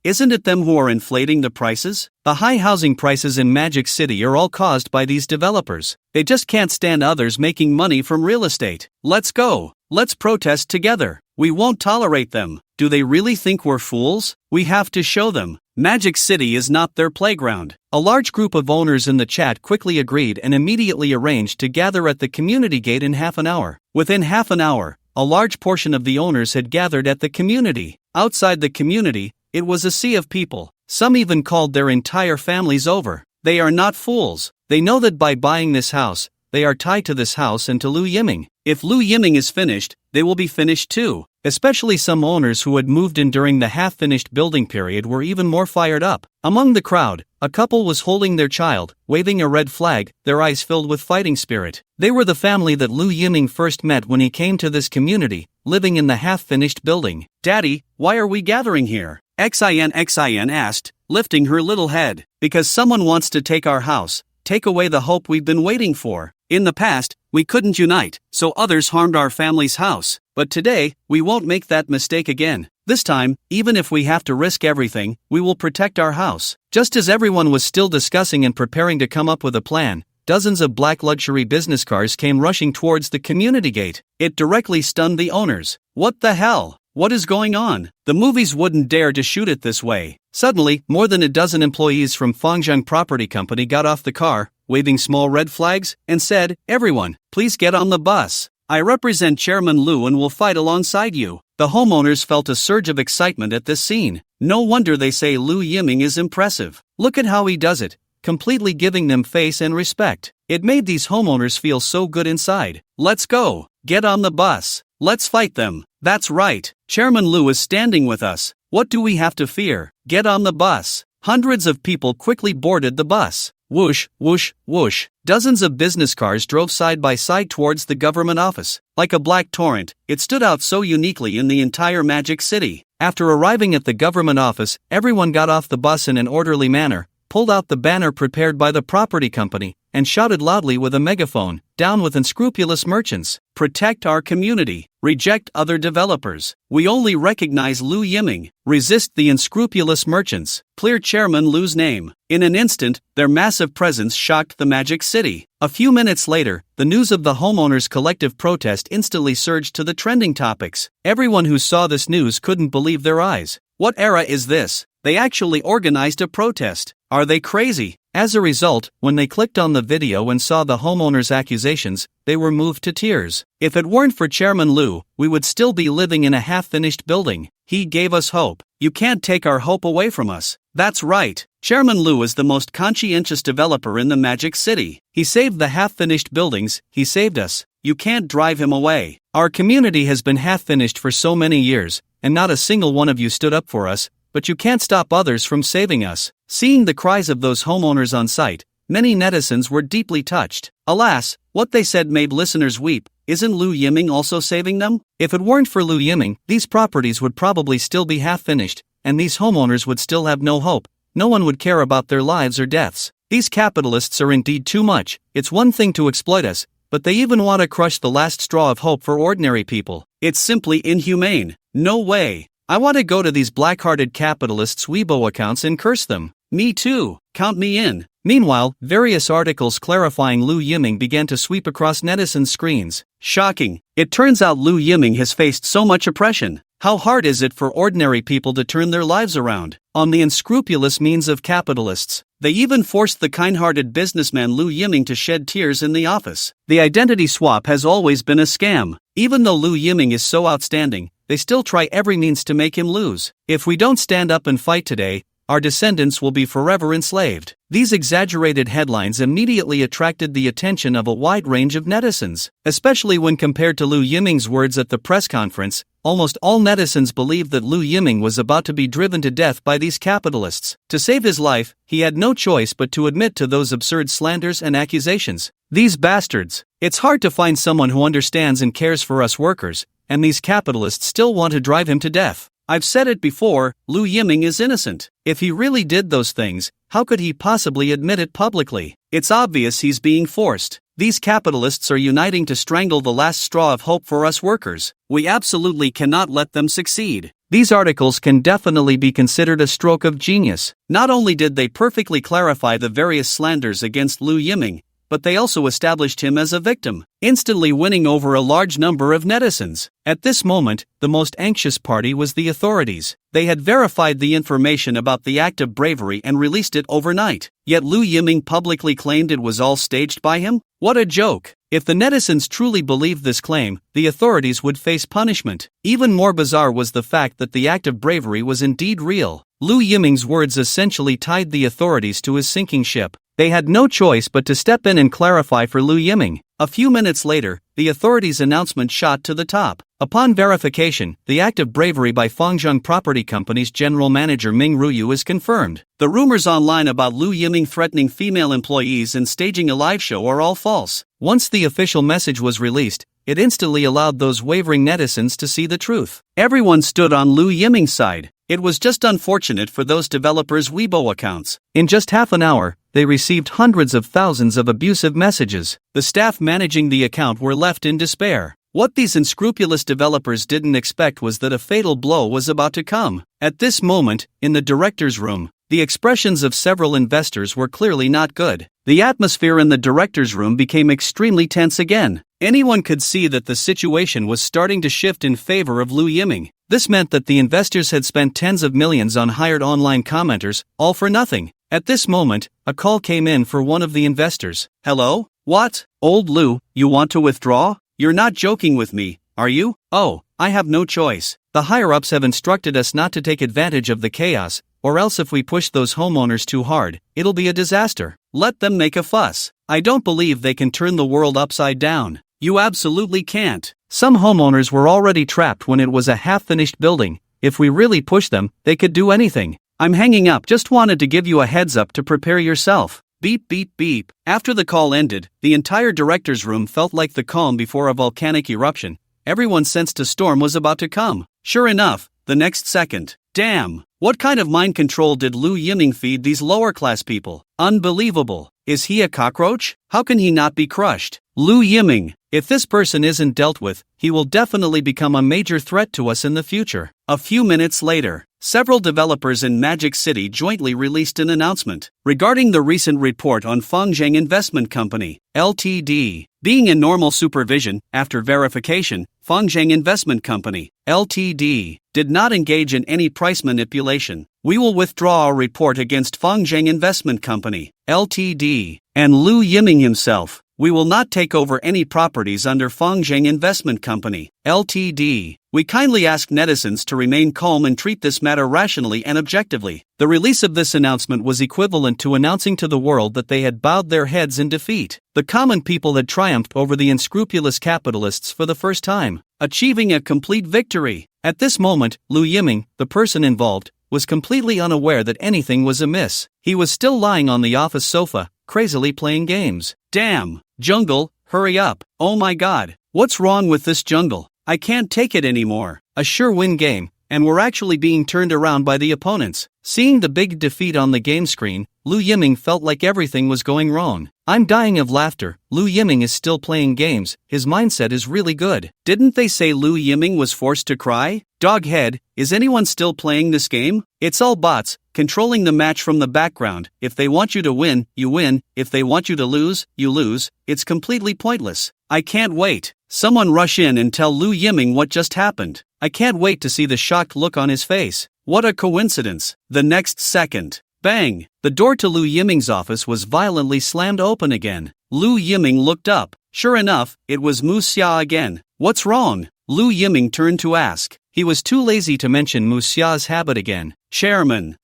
Isn't it them who are inflating the prices? The high housing prices in Magic City are all caused by these developers. They just can't stand others making money from real estate. Let's go. Let's protest together. We won't tolerate them. Do they really think we're fools? We have to show them. Magic City is not their playground. A large group of owners in the chat quickly agreed and immediately arranged to gather at the community gate in half an hour. Within half an hour, a large portion of the owners had gathered at the community. Outside the community, it was a sea of people. Some even called their entire families over. They are not fools. They know that by buying this house, they are tied to this house and to Lu Yiming. If Lu Yiming is finished, they will be finished too. Especially some owners who had moved in during the half-finished building period were even more fired up. Among the crowd, a couple was holding their child, waving a red flag, their eyes filled with fighting spirit. They were the family that Lu Yiming first met when he came to this community, living in the half-finished building. "Daddy, why are we gathering here?" Xin asked, lifting her little head. "Because someone wants to take our house, take away the hope we've been waiting for. In the past, we couldn't unite, so others harmed our family's house. But today, we won't make that mistake again. This time, even if we have to risk everything, we will protect our house." Just as everyone was still discussing and preparing to come up with a plan, dozens of black luxury business cars came rushing towards the community gate. It directly stunned the owners. What the hell? What is going on? The movies wouldn't dare to shoot it this way. Suddenly, more than a dozen employees from Fangzheng Property Company got off the car, waving small red flags, and said, "Everyone, please get on the bus. I represent Chairman Lu and will fight alongside you." The homeowners felt a surge of excitement at this scene. No wonder they say Lu Yiming is impressive. Look at how he does it, completely giving them face and respect. It made these homeowners feel so good inside. "Let's go. Get on the bus. Let's fight them. That's right. Chairman Lu is standing with us. What do we have to fear? Get on the bus." Hundreds of people quickly boarded the bus. Whoosh, whoosh, whoosh. Dozens of business cars drove side by side towards the government office. Like a black torrent, it stood out so uniquely in the entire Magic City. After arriving at the government office, everyone got off the bus in an orderly manner, pulled out the banner prepared by the property company, and shouted loudly with a megaphone, "Down with unscrupulous merchants. Protect our community. Reject other developers. We only recognize Lu Yiming. Resist the unscrupulous merchants. Clear Chairman Lu's name." In an instant, their massive presence shocked the Magic City. A few minutes later, the news of the homeowners' collective protest instantly surged to the trending topics. Everyone who saw this news couldn't believe their eyes. What era is this? They actually organized a protest. Are they crazy? As a result, when they clicked on the video and saw the homeowners' accusations, they were moved to tears. "If it weren't for Chairman Lu, we would still be living in a half-finished building. He gave us hope. You can't take our hope away from us." That's right. Chairman Lu is the most conscientious developer in the Magic City. He saved the half-finished buildings, he saved us. You can't drive him away. Our community has been half-finished for so many years, and not a single one of you stood up for us, but you can't stop others from saving us. Seeing the cries of those homeowners on site, many netizens were deeply touched. Alas, what they said made listeners weep. Isn't Lu Yiming also saving them? If it weren't for Lu Yiming, these properties would probably still be half-finished, and these homeowners would still have no hope. No one would care about their lives or deaths. These capitalists are indeed too much. It's one thing to exploit us, but they even want to crush the last straw of hope for ordinary people. It's simply inhumane. No way. I want to go to these black-hearted capitalists' Weibo accounts and curse them. Me too. Count me in. Meanwhile, various articles clarifying Lu Yiming began to sweep across netizens' screens. Shocking. It turns out Lu Yiming has faced so much oppression. How hard is it for ordinary people to turn their lives around? On the unscrupulous means of capitalists. They even forced the kind-hearted businessman Lu Yiming to shed tears in the office. The identity swap has always been a scam. Even though Lu Yiming is so outstanding, they still try every means to make him lose. If we don't stand up and fight today, our descendants will be forever enslaved. These exaggerated headlines immediately attracted the attention of a wide range of netizens. Especially when compared to Lu Yiming's words at the press conference, almost all netizens believed that Lu Yiming was about to be driven to death by these capitalists. To save his life, he had no choice but to admit to those absurd slanders and accusations. These bastards. It's hard to find someone who understands and cares for us workers, and these capitalists still want to drive him to death. I've said it before, Lu Yiming is innocent. If he really did those things, how could he possibly admit it publicly? It's obvious he's being forced. These capitalists are uniting to strangle the last straw of hope for us workers. We absolutely cannot let them succeed. These articles can definitely be considered a stroke of genius. Not only did they perfectly clarify the various slanders against Lu Yiming, but they also established him as a victim, instantly winning over a large number of netizens. At this moment, the most anxious party was the authorities. They had verified the information about the act of bravery and released it overnight. Yet Lu Yiming publicly claimed it was all staged by him? What a joke! If the netizens truly believed this claim, the authorities would face punishment. Even more bizarre was the fact that the act of bravery was indeed real. Lu Yiming's words essentially tied the authorities to his sinking ship. They had no choice but to step in and clarify for Lu Yiming. A few minutes later, the authorities' announcement shot to the top. Upon verification, the act of bravery by Fangzheng Property Company's general manager Ming Ruyu is confirmed. The rumors online about Lu Yiming threatening female employees and staging a live show are all false. Once the official message was released, it instantly allowed those wavering netizens to see the truth. Everyone stood on Lu Yiming's side. It was just unfortunate for those developers' Weibo accounts. In just half an hour, they received hundreds of thousands of abusive messages. The staff managing the account were left in despair. What these unscrupulous developers didn't expect was that a fatal blow was about to come. At this moment, in the director's room, the expressions of several investors were clearly not good. The atmosphere in the director's room became extremely tense again. Anyone could see that the situation was starting to shift in favor of Lu Yiming. This meant that the investors had spent tens of millions on hired online commenters, all for nothing. At this moment, a call came in for one of the investors. Hello? What? Old Lu, you want to withdraw? You're not joking with me, are you? Oh, I have no choice. The higher-ups have instructed us not to take advantage of the chaos, or else if we push those homeowners too hard, it'll be a disaster. Let them make a fuss. I don't believe they can turn the world upside down. You absolutely can't. Some homeowners were already trapped when it was a half-finished building. If we really push them, they could do anything. I'm hanging up. Just wanted to give you a heads up to prepare yourself. Beep beep beep. After the call ended, the entire director's room felt like the calm before a volcanic eruption. Everyone sensed a storm was about to come. Sure enough, the next second. Damn! What kind of mind control did Lu Yiming feed these lower-class people? Unbelievable. Is he a cockroach? How can he not be crushed? Lu Yiming. If this person isn't dealt with, he will definitely become a major threat to us in the future. A few minutes later, several developers in Magic City jointly released an announcement regarding the recent report on Fangzheng Investment Company, Ltd. Being in normal supervision, after verification, Fangzheng Investment Company, Ltd. did not engage in any price manipulation. We will withdraw our report against Fangzheng Investment Company, Ltd. and Lu Yiming himself. We will not take over any properties under Fangzheng Investment Company, Ltd. We kindly ask netizens to remain calm and treat this matter rationally and objectively. The release of this announcement was equivalent to announcing to the world that they had bowed their heads in defeat. The common people had triumphed over the unscrupulous capitalists for the first time, achieving a complete victory. At this moment, Lu Yiming, the person involved, was completely unaware that anything was amiss. He was still lying on the office sofa, crazily playing games. Damn! Jungle, hurry up! Oh my god! What's wrong with this jungle? I can't take it anymore. A sure win game, and we're actually being turned around by the opponents. Seeing the big defeat on the game screen, Lu Yiming felt like everything was going wrong. I'm dying of laughter. Lu Yiming is still playing games. His mindset is really good. Didn't they say Lu Yiming was forced to cry? Doghead, is anyone still playing this game? It's all bots, controlling the match from the background. If they want you to win, you win. If they want you to lose, you lose. It's completely pointless. I can't wait. Someone rush in and tell Lu Yiming what just happened. I can't wait to see the shocked look on his face. What a coincidence. The next second. Bang! The door to Lu Yiming's office was violently slammed open again. Lu Yiming looked up. Sure enough, it was Mu Xia again. What's wrong? Lu Yiming turned to ask. He was too lazy to mention Mu Xia's habit again. Chairman!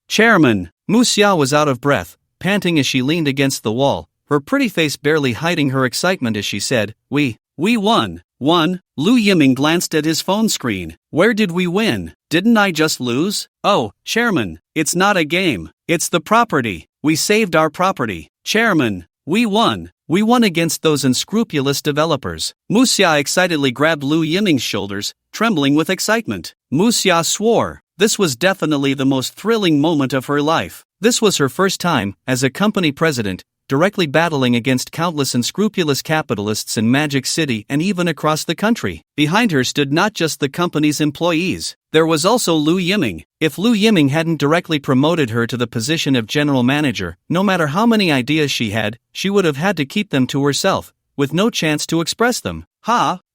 Mu Xia was out of breath, panting as she leaned against the wall, her pretty face barely hiding her excitement as she said, We won. Won? Lu Yiming glanced at his phone screen. Where did we win? Didn't I just lose? Oh, Chairman, it's not a game. It's the property. We saved our property. Chairman, we won. We won against those unscrupulous developers. Mu Xia excitedly grabbed Lu Yiming's shoulders, trembling with excitement. Mu Xia swore. This was definitely the most thrilling moment of her life. This was her first time, as a company president, directly battling against countless unscrupulous capitalists in Magic City and even across the country. Behind her stood not just the company's employees. There was also Lu Yiming. If Lu Yiming hadn't directly promoted her to the position of general manager, no matter how many ideas she had, she would have had to keep them to herself, with no chance to express them.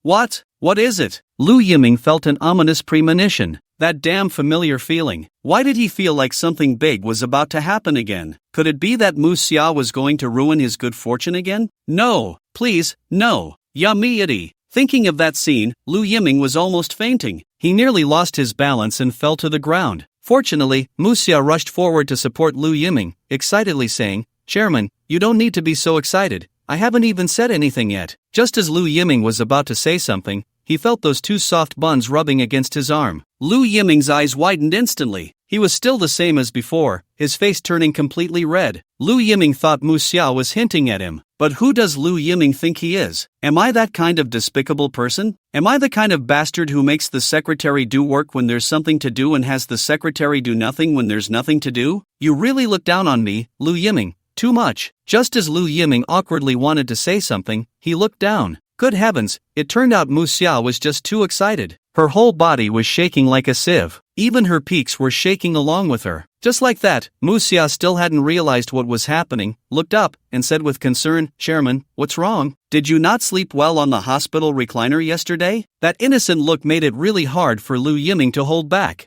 What? What is it? Lu Yiming felt an ominous premonition. That damn familiar feeling. Why did he feel like something big was about to happen again? Could it be that Mu Xia was going to ruin his good fortune again? No, please, no. Yummy. Thinking of that scene, Lu Yiming was almost fainting. He nearly lost his balance and fell to the ground. Fortunately, Mu Xia rushed forward to support Lu Yiming, excitedly saying, "Chairman, you don't need to be so excited. I haven't even said anything yet." Just as Lu Yiming was about to say something, he felt those two soft buns rubbing against his arm. Lu Yiming's eyes widened instantly. He was still the same as before, his face turning completely red. Lu Yiming thought Mu Xia was hinting at him. But who does Lu Yiming think he is? Am I that kind of despicable person? Am I the kind of bastard who makes the secretary do work when there's something to do and has the secretary do nothing when there's nothing to do? You really look down on me, Lu Yiming. Too much. Just as Lu Yiming awkwardly wanted to say something, he looked down. Good heavens, it turned out Mu Xia was just too excited. Her whole body was shaking like a sieve. Even her peaks were shaking along with her. Just like that, Mu Xia still hadn't realized what was happening, looked up, and said with concern, "Chairman, what's wrong? Did you not sleep well on the hospital recliner yesterday?" That innocent look made it really hard for Lu Yiming to hold back.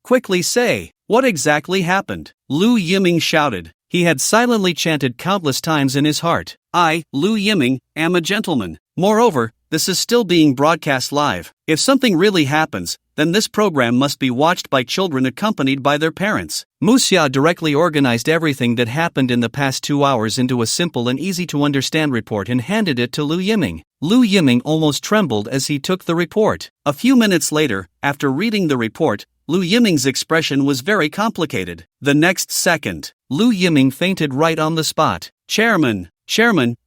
Quickly say, what exactly happened? Lu Yiming shouted. He had silently chanted countless times in his heart, "I, Lu Yiming, am a gentleman." Moreover, this is still being broadcast live. If something really happens, then this program must be watched by children accompanied by their parents. Mu Xia directly organized everything that happened in the past 2 hours into a simple and easy-to-understand report and handed it to Lu Yiming. Lu Yiming almost trembled as he took the report. A few minutes later, after reading the report, Lu Yiming's expression was very complicated. The next second, Lu Yiming fainted right on the spot. Chairman,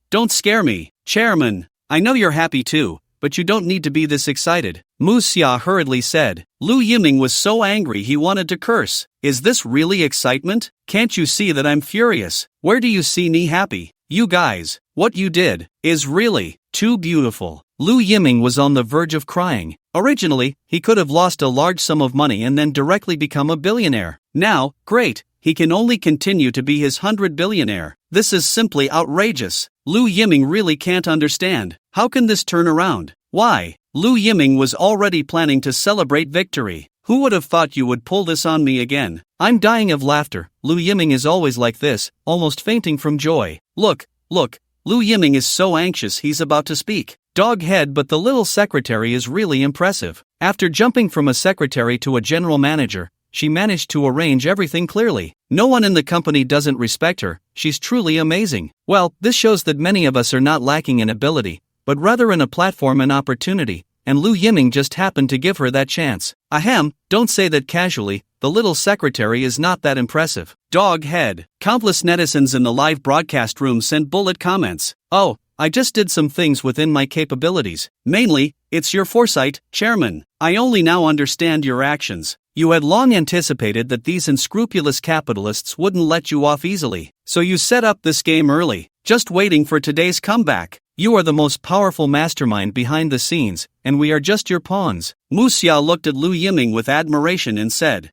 don't scare me. Chairman, I know you're happy too, but you don't need to be this excited, Mu Xia hurriedly said. Lu Yiming was so angry he wanted to curse. Is this really excitement? Can't you see that I'm furious? Where do you see me happy? You guys, what you did is really too beautiful. Lu Yiming was on the verge of crying. Originally, he could have lost a large sum of money and then directly become a billionaire. Now, great, he can only continue to be his 100 billionaire. This is simply outrageous. Lu Yiming really can't understand. How can this turn around? Why? Lu Yiming was already planning to celebrate victory. Who would have thought you would pull this on me again? I'm dying of laughter. Lu Yiming is always like this, almost fainting from joy. Look, Lu Yiming is so anxious he's about to speak. Dog head, but the little secretary is really impressive. After jumping from a secretary to a general manager, she managed to arrange everything clearly. No one in the company doesn't respect her. She's truly amazing. Well, this shows that many of us are not lacking in ability, but rather in a platform and opportunity, and Lu Yiming just happened to give her that chance. Ahem, don't say that casually, the little secretary is not that impressive. Dog head. Countless netizens in the live broadcast room sent bullet comments. Oh, I just did some things within my capabilities. Mainly, it's your foresight, Chairman. I only now understand your actions. You had long anticipated that these unscrupulous capitalists wouldn't let you off easily, so you set up this game early, just waiting for today's comeback. You are the most powerful mastermind behind the scenes, and we are just your pawns. Mu Xia looked at Lu Yiming with admiration and said,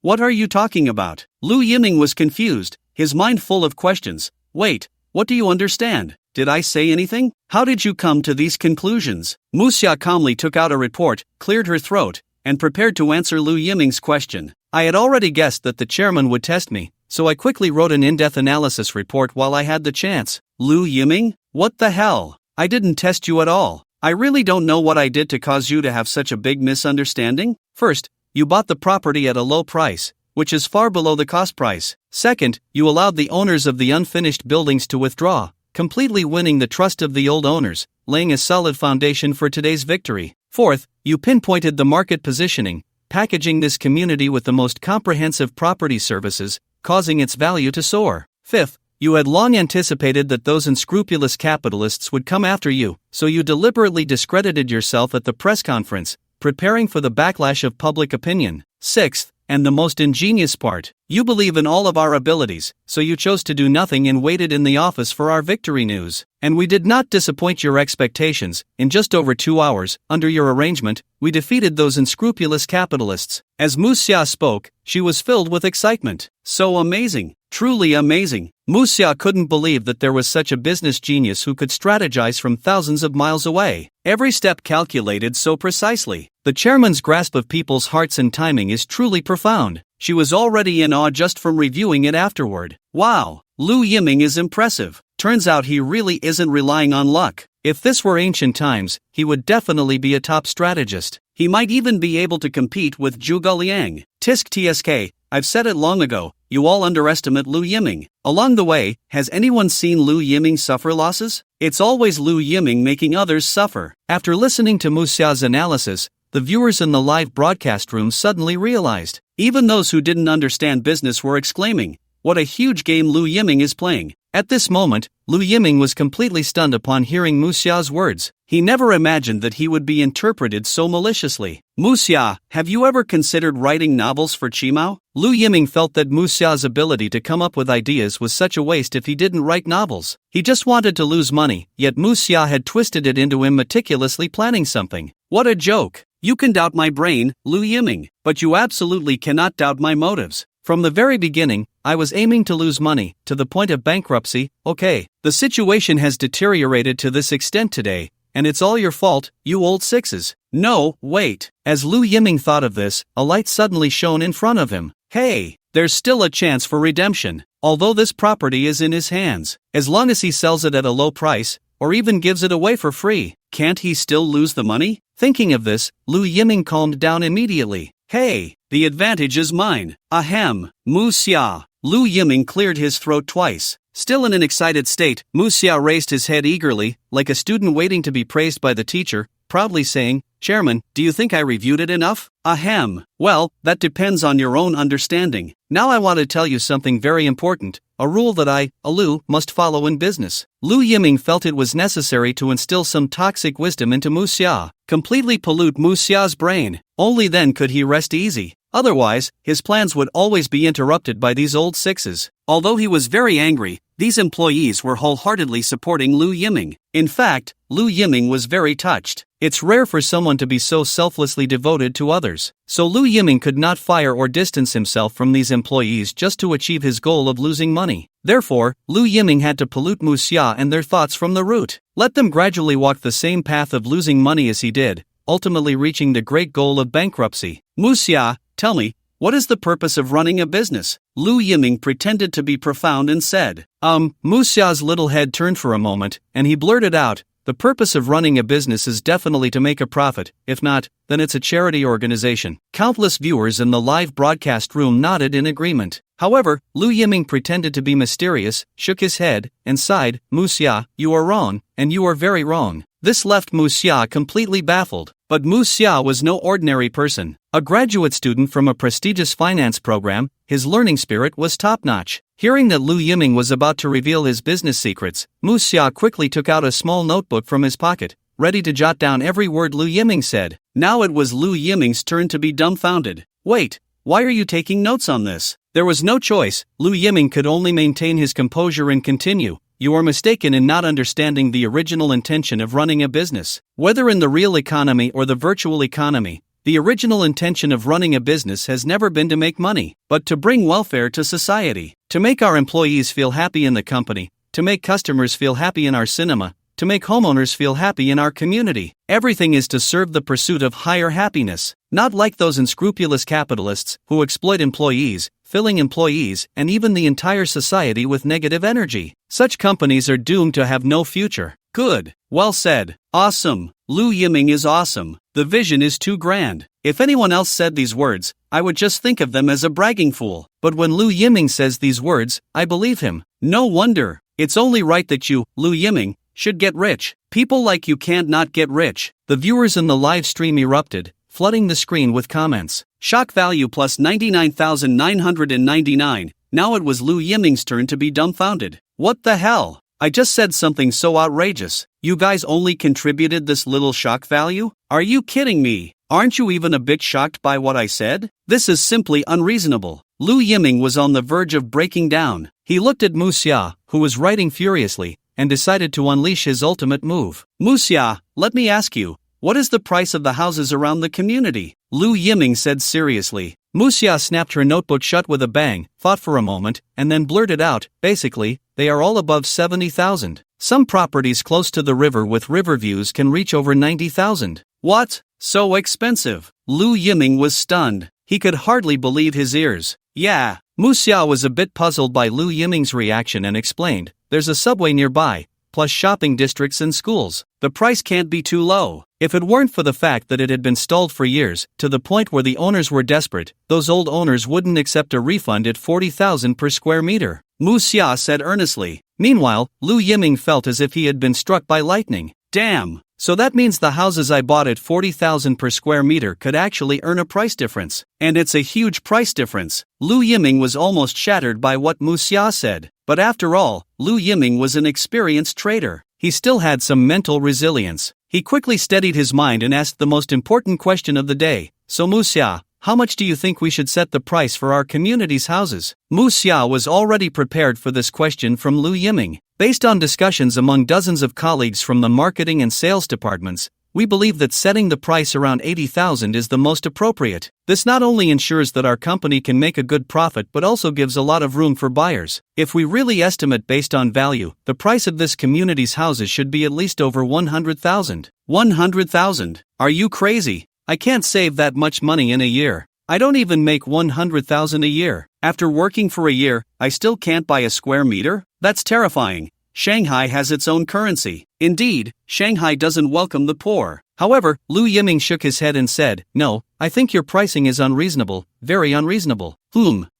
what are you talking about? Lu Yiming was confused, his mind full of questions. Wait, what do you understand? Did I say anything? How did you come to these conclusions? Mu Xia calmly took out a report, cleared her throat, and prepared to answer Lu Yiming's question. I had already guessed that the chairman would test me, so I quickly wrote an in-depth analysis report while I had the chance. Lu Yiming? What the hell? I didn't test you at all. I really don't know what I did to cause you to have such a big misunderstanding. First, you bought the property at a low price, which is far below the cost price. Second, you allowed the owners of the unfinished buildings to withdraw, completely winning the trust of the old owners, laying a solid foundation for today's victory. Fourth, you pinpointed the market positioning, packaging this community with the most comprehensive property services, causing its value to soar. Fifth, you had long anticipated that those unscrupulous capitalists would come after you, so you deliberately discredited yourself at the press conference, preparing for the backlash of public opinion. Sixth, And the most ingenious part, you believe in all of our abilities, so you chose to do nothing and waited in the office for our victory news. And we did not disappoint your expectations. In just over 2 hours, under your arrangement, we defeated those unscrupulous capitalists. As Xia spoke, she was filled with excitement. So amazing. Truly amazing. Xia couldn't believe that there was such a business genius who could strategize from thousands of miles away. Every step calculated so precisely. The chairman's grasp of people's hearts and timing is truly profound. She was already in awe just from reviewing it afterward. Wow, Lu Yiming is impressive. Turns out he really isn't relying on luck. If this were ancient times, he would definitely be a top strategist. He might even be able to compete with Zhuge Liang. Tisk tsk, I've said it long ago, you all underestimate Lu Yiming. Along the way, has anyone seen Lu Yiming suffer losses? It's always Lu Yiming making others suffer. After listening to Xia's analysis, the viewers in the live broadcast room suddenly realized. Even those who didn't understand business were exclaiming, "What a huge game Lu Yiming is playing." At this moment, Lu Yiming was completely stunned upon hearing Xia's words. He never imagined that he would be interpreted so maliciously. Xia, have you ever considered writing novels for Qimao? Lu Yiming felt that Xia's ability to come up with ideas was such a waste if he didn't write novels. He just wanted to lose money, yet Xia had twisted it into him meticulously planning something. What a joke! You can doubt my brain, Lu Yiming, but you absolutely cannot doubt my motives. From the very beginning, I was aiming to lose money, to the point of bankruptcy. Okay, the situation has deteriorated to this extent today, and it's all your fault, you old sixes. No, wait. As Lu Yiming thought of this, a light suddenly shone in front of him. Hey, there's still a chance for redemption. Although this property is in his hands, as long as he sells it at a low price, or even gives it away for free, can't he still lose the money? Thinking of this, Lu Yiming calmed down immediately. Hey, the advantage is mine. Ahem, Xia. Lu Yiming cleared his throat twice. Still in an excited state, Xia raised his head eagerly, like a student waiting to be praised by the teacher, proudly saying, "Chairman, do you think I reviewed it enough?" Ahem. Well, that depends on your own understanding. Now I want to tell you something very important, a rule that I, Lu, must follow in business. Lu Yiming felt it was necessary to instill some toxic wisdom into Xia, completely pollute Xia's brain. Only then could he rest easy. Otherwise, his plans would always be interrupted by these old sixes. Although he was very angry, these employees were wholeheartedly supporting Lu Yiming. In fact, Lu Yiming was very touched. It's rare for someone to be so selflessly devoted to others. So Lu Yiming could not fire or distance himself from these employees just to achieve his goal of losing money. Therefore, Lu Yiming had to pollute Xia and their thoughts from the root. Let them gradually walk the same path of losing money as he did, ultimately reaching the great goal of bankruptcy. Xia, tell me, what is the purpose of running a business? Lu Yiming pretended to be profound and said, Xia's little head turned for a moment, and he blurted out, "The purpose of running a business is definitely to make a profit. If not, then it's a charity organization." Countless viewers in the live broadcast room nodded in agreement. However, Lu Yiming pretended to be mysterious, shook his head, and sighed, "Xia, you are wrong, and you are very wrong." This left Xia completely baffled. But Xia was no ordinary person. A graduate student from a prestigious finance program, his learning spirit was top-notch. Hearing that Lu Yiming was about to reveal his business secrets, Xia quickly took out a small notebook from his pocket, ready to jot down every word Lu Yiming said. Now it was Lu Yiming's turn to be dumbfounded. Wait, why are you taking notes on this? There was no choice. Lu Yiming could only maintain his composure and continue. You are mistaken in not understanding the original intention of running a business. Whether in the real economy or the virtual economy, the original intention of running a business has never been to make money, but to bring welfare to society, to make our employees feel happy in the company, to make customers feel happy in our cinema, to make homeowners feel happy in our community. Everything is to serve the pursuit of higher happiness, not like those unscrupulous capitalists who exploit employees, filling employees and even the entire society with negative energy. Such companies are doomed to have no future. Good. Well said. Awesome. Lu Yiming is awesome. The vision is too grand. If anyone else said these words, I would just think of them as a bragging fool. But when Lu Yiming says these words, I believe him. No wonder. It's only right that you, Lu Yiming, should get rich. People like you can't not get rich. The viewers in the live stream erupted, flooding the screen with comments. Shock value plus 99,999. Now it was Lu Yiming's turn to be dumbfounded. What the hell? I just said something so outrageous. You guys only contributed this little shock value? Are you kidding me? Aren't you even a bit shocked by what I said? This is simply unreasonable. Lu Yiming was on the verge of breaking down. He looked at Mu Xia, who was writing furiously, and decided to unleash his ultimate move. Mu Xia, let me ask you, what is the price of the houses around the community? Lu Yiming said seriously. Mu Xia snapped her notebook shut with a bang, thought for a moment, and then blurted out, basically, they are all above 70,000. Some properties close to the river with river views can reach over 90,000. What? So expensive? Lu Yiming was stunned. He could hardly believe his ears. Yeah. Mu Xia was a bit puzzled by Lu Yiming's reaction and explained, there's a subway nearby, plus shopping districts and schools. The price can't be too low. If it weren't for the fact that it had been stalled for years, to the point where the owners were desperate, those old owners wouldn't accept a refund at 40,000 per square meter. Mu Xia said earnestly. Meanwhile, Lu Yiming felt as if he had been struck by lightning. Damn! So that means the houses I bought at 40,000 per square meter could actually earn a price difference. And it's a huge price difference. Lu Yiming was almost shattered by what Mu Xia said. But after all, Lu Yiming was an experienced trader. He still had some mental resilience. He quickly steadied his mind and asked the most important question of the day. So Mu Xia, how much do you think we should set the price for our community's houses? Mu Xia was already prepared for this question from Lu Yiming. Based on discussions among dozens of colleagues from the marketing and sales departments, we believe that setting the price around 80,000 is the most appropriate. This not only ensures that our company can make a good profit but also gives a lot of room for buyers. If we really estimate based on value, the price of this community's houses should be at least over 100,000. 100,000? Are you crazy? I can't save that much money in a year. I don't even make 100,000 a year. After working for a year, I still can't buy a square meter? That's terrifying. Shanghai has its own currency. Indeed, Shanghai doesn't welcome the poor. However, Lu Yiming shook his head and said, no, I think your pricing is unreasonable, very unreasonable.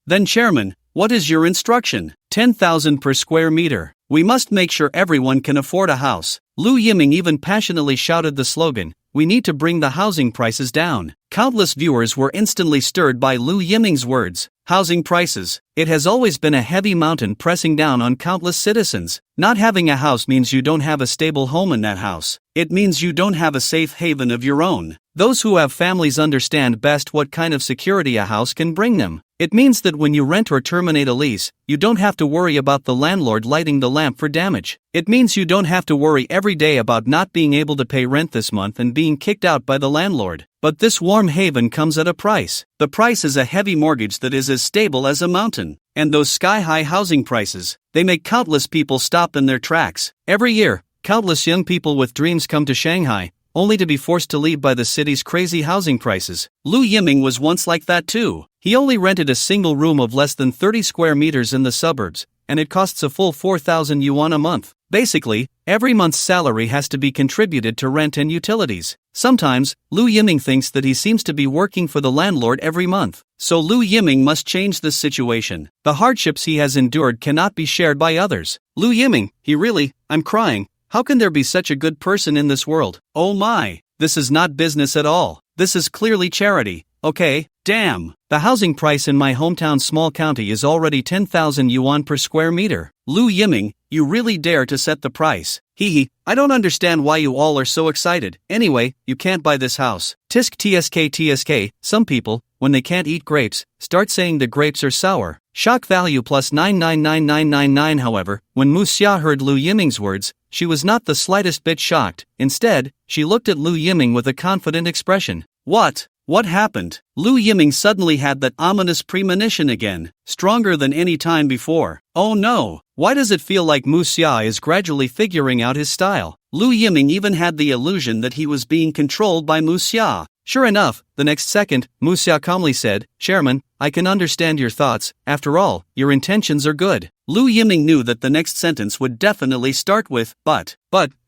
Then Chairman, what is your instruction? 10,000 per square meter. We must make sure everyone can afford a house. Lu Yiming even passionately shouted the slogan, we need to bring the housing prices down. Countless viewers were instantly stirred by Lu Yiming's words. Housing prices. It has always been a heavy mountain pressing down on countless citizens. Not having a house means you don't have a stable home in that house. It means you don't have a safe haven of your own. Those who have families understand best what kind of security a house can bring them. It means that when you rent or terminate a lease, you don't have to worry about the landlord lighting the lamp for damage. It means you don't have to worry every day about not being able to pay rent this month and being kicked out by the landlord. But this warm haven comes at a price. The price is a heavy mortgage that is as stable as a mountain. And those sky-high housing prices, they make countless people stop in their tracks. Every year, countless young people with dreams come to Shanghai, only to be forced to leave by the city's crazy housing prices. Lu Yiming was once like that too. He only rented a single room of less than 30 square meters in the suburbs, and it costs a full 4,000 yuan a month. Basically, every month's salary has to be contributed to rent and utilities. Sometimes, Lu Yiming thinks that he seems to be working for the landlord every month. So Lu Yiming must change this situation. The hardships he has endured cannot be shared by others. Lu Yiming, I'm crying. How can there be such a good person in this world? Oh my, this is not business at all. This is clearly charity. Okay, damn. The housing price in my hometown small county is already 10,000 yuan per square meter. Lu Yiming, you really dare to set the price. I don't understand why you all are so excited. Anyway, you can't buy this house. Tisk tsk. Some people, when they can't eat grapes, start saying the grapes are sour. Shock value plus 999999. However, when Mu Xia heard Lu Yiming's words, she was not the slightest bit shocked. Instead, she looked at Lu Yiming with a confident expression. What happened? Lu Yiming suddenly had that ominous premonition again, stronger than any time before. Oh no, why does it feel like Mu Xia is gradually figuring out his style? Lu Yiming even had the illusion that he was being controlled by Mu Xia. Sure enough, the next second, Mu Xia calmly said, Chairman, I can understand your thoughts. After all, your intentions are good. Lu Yiming knew that the next sentence would definitely start with, but,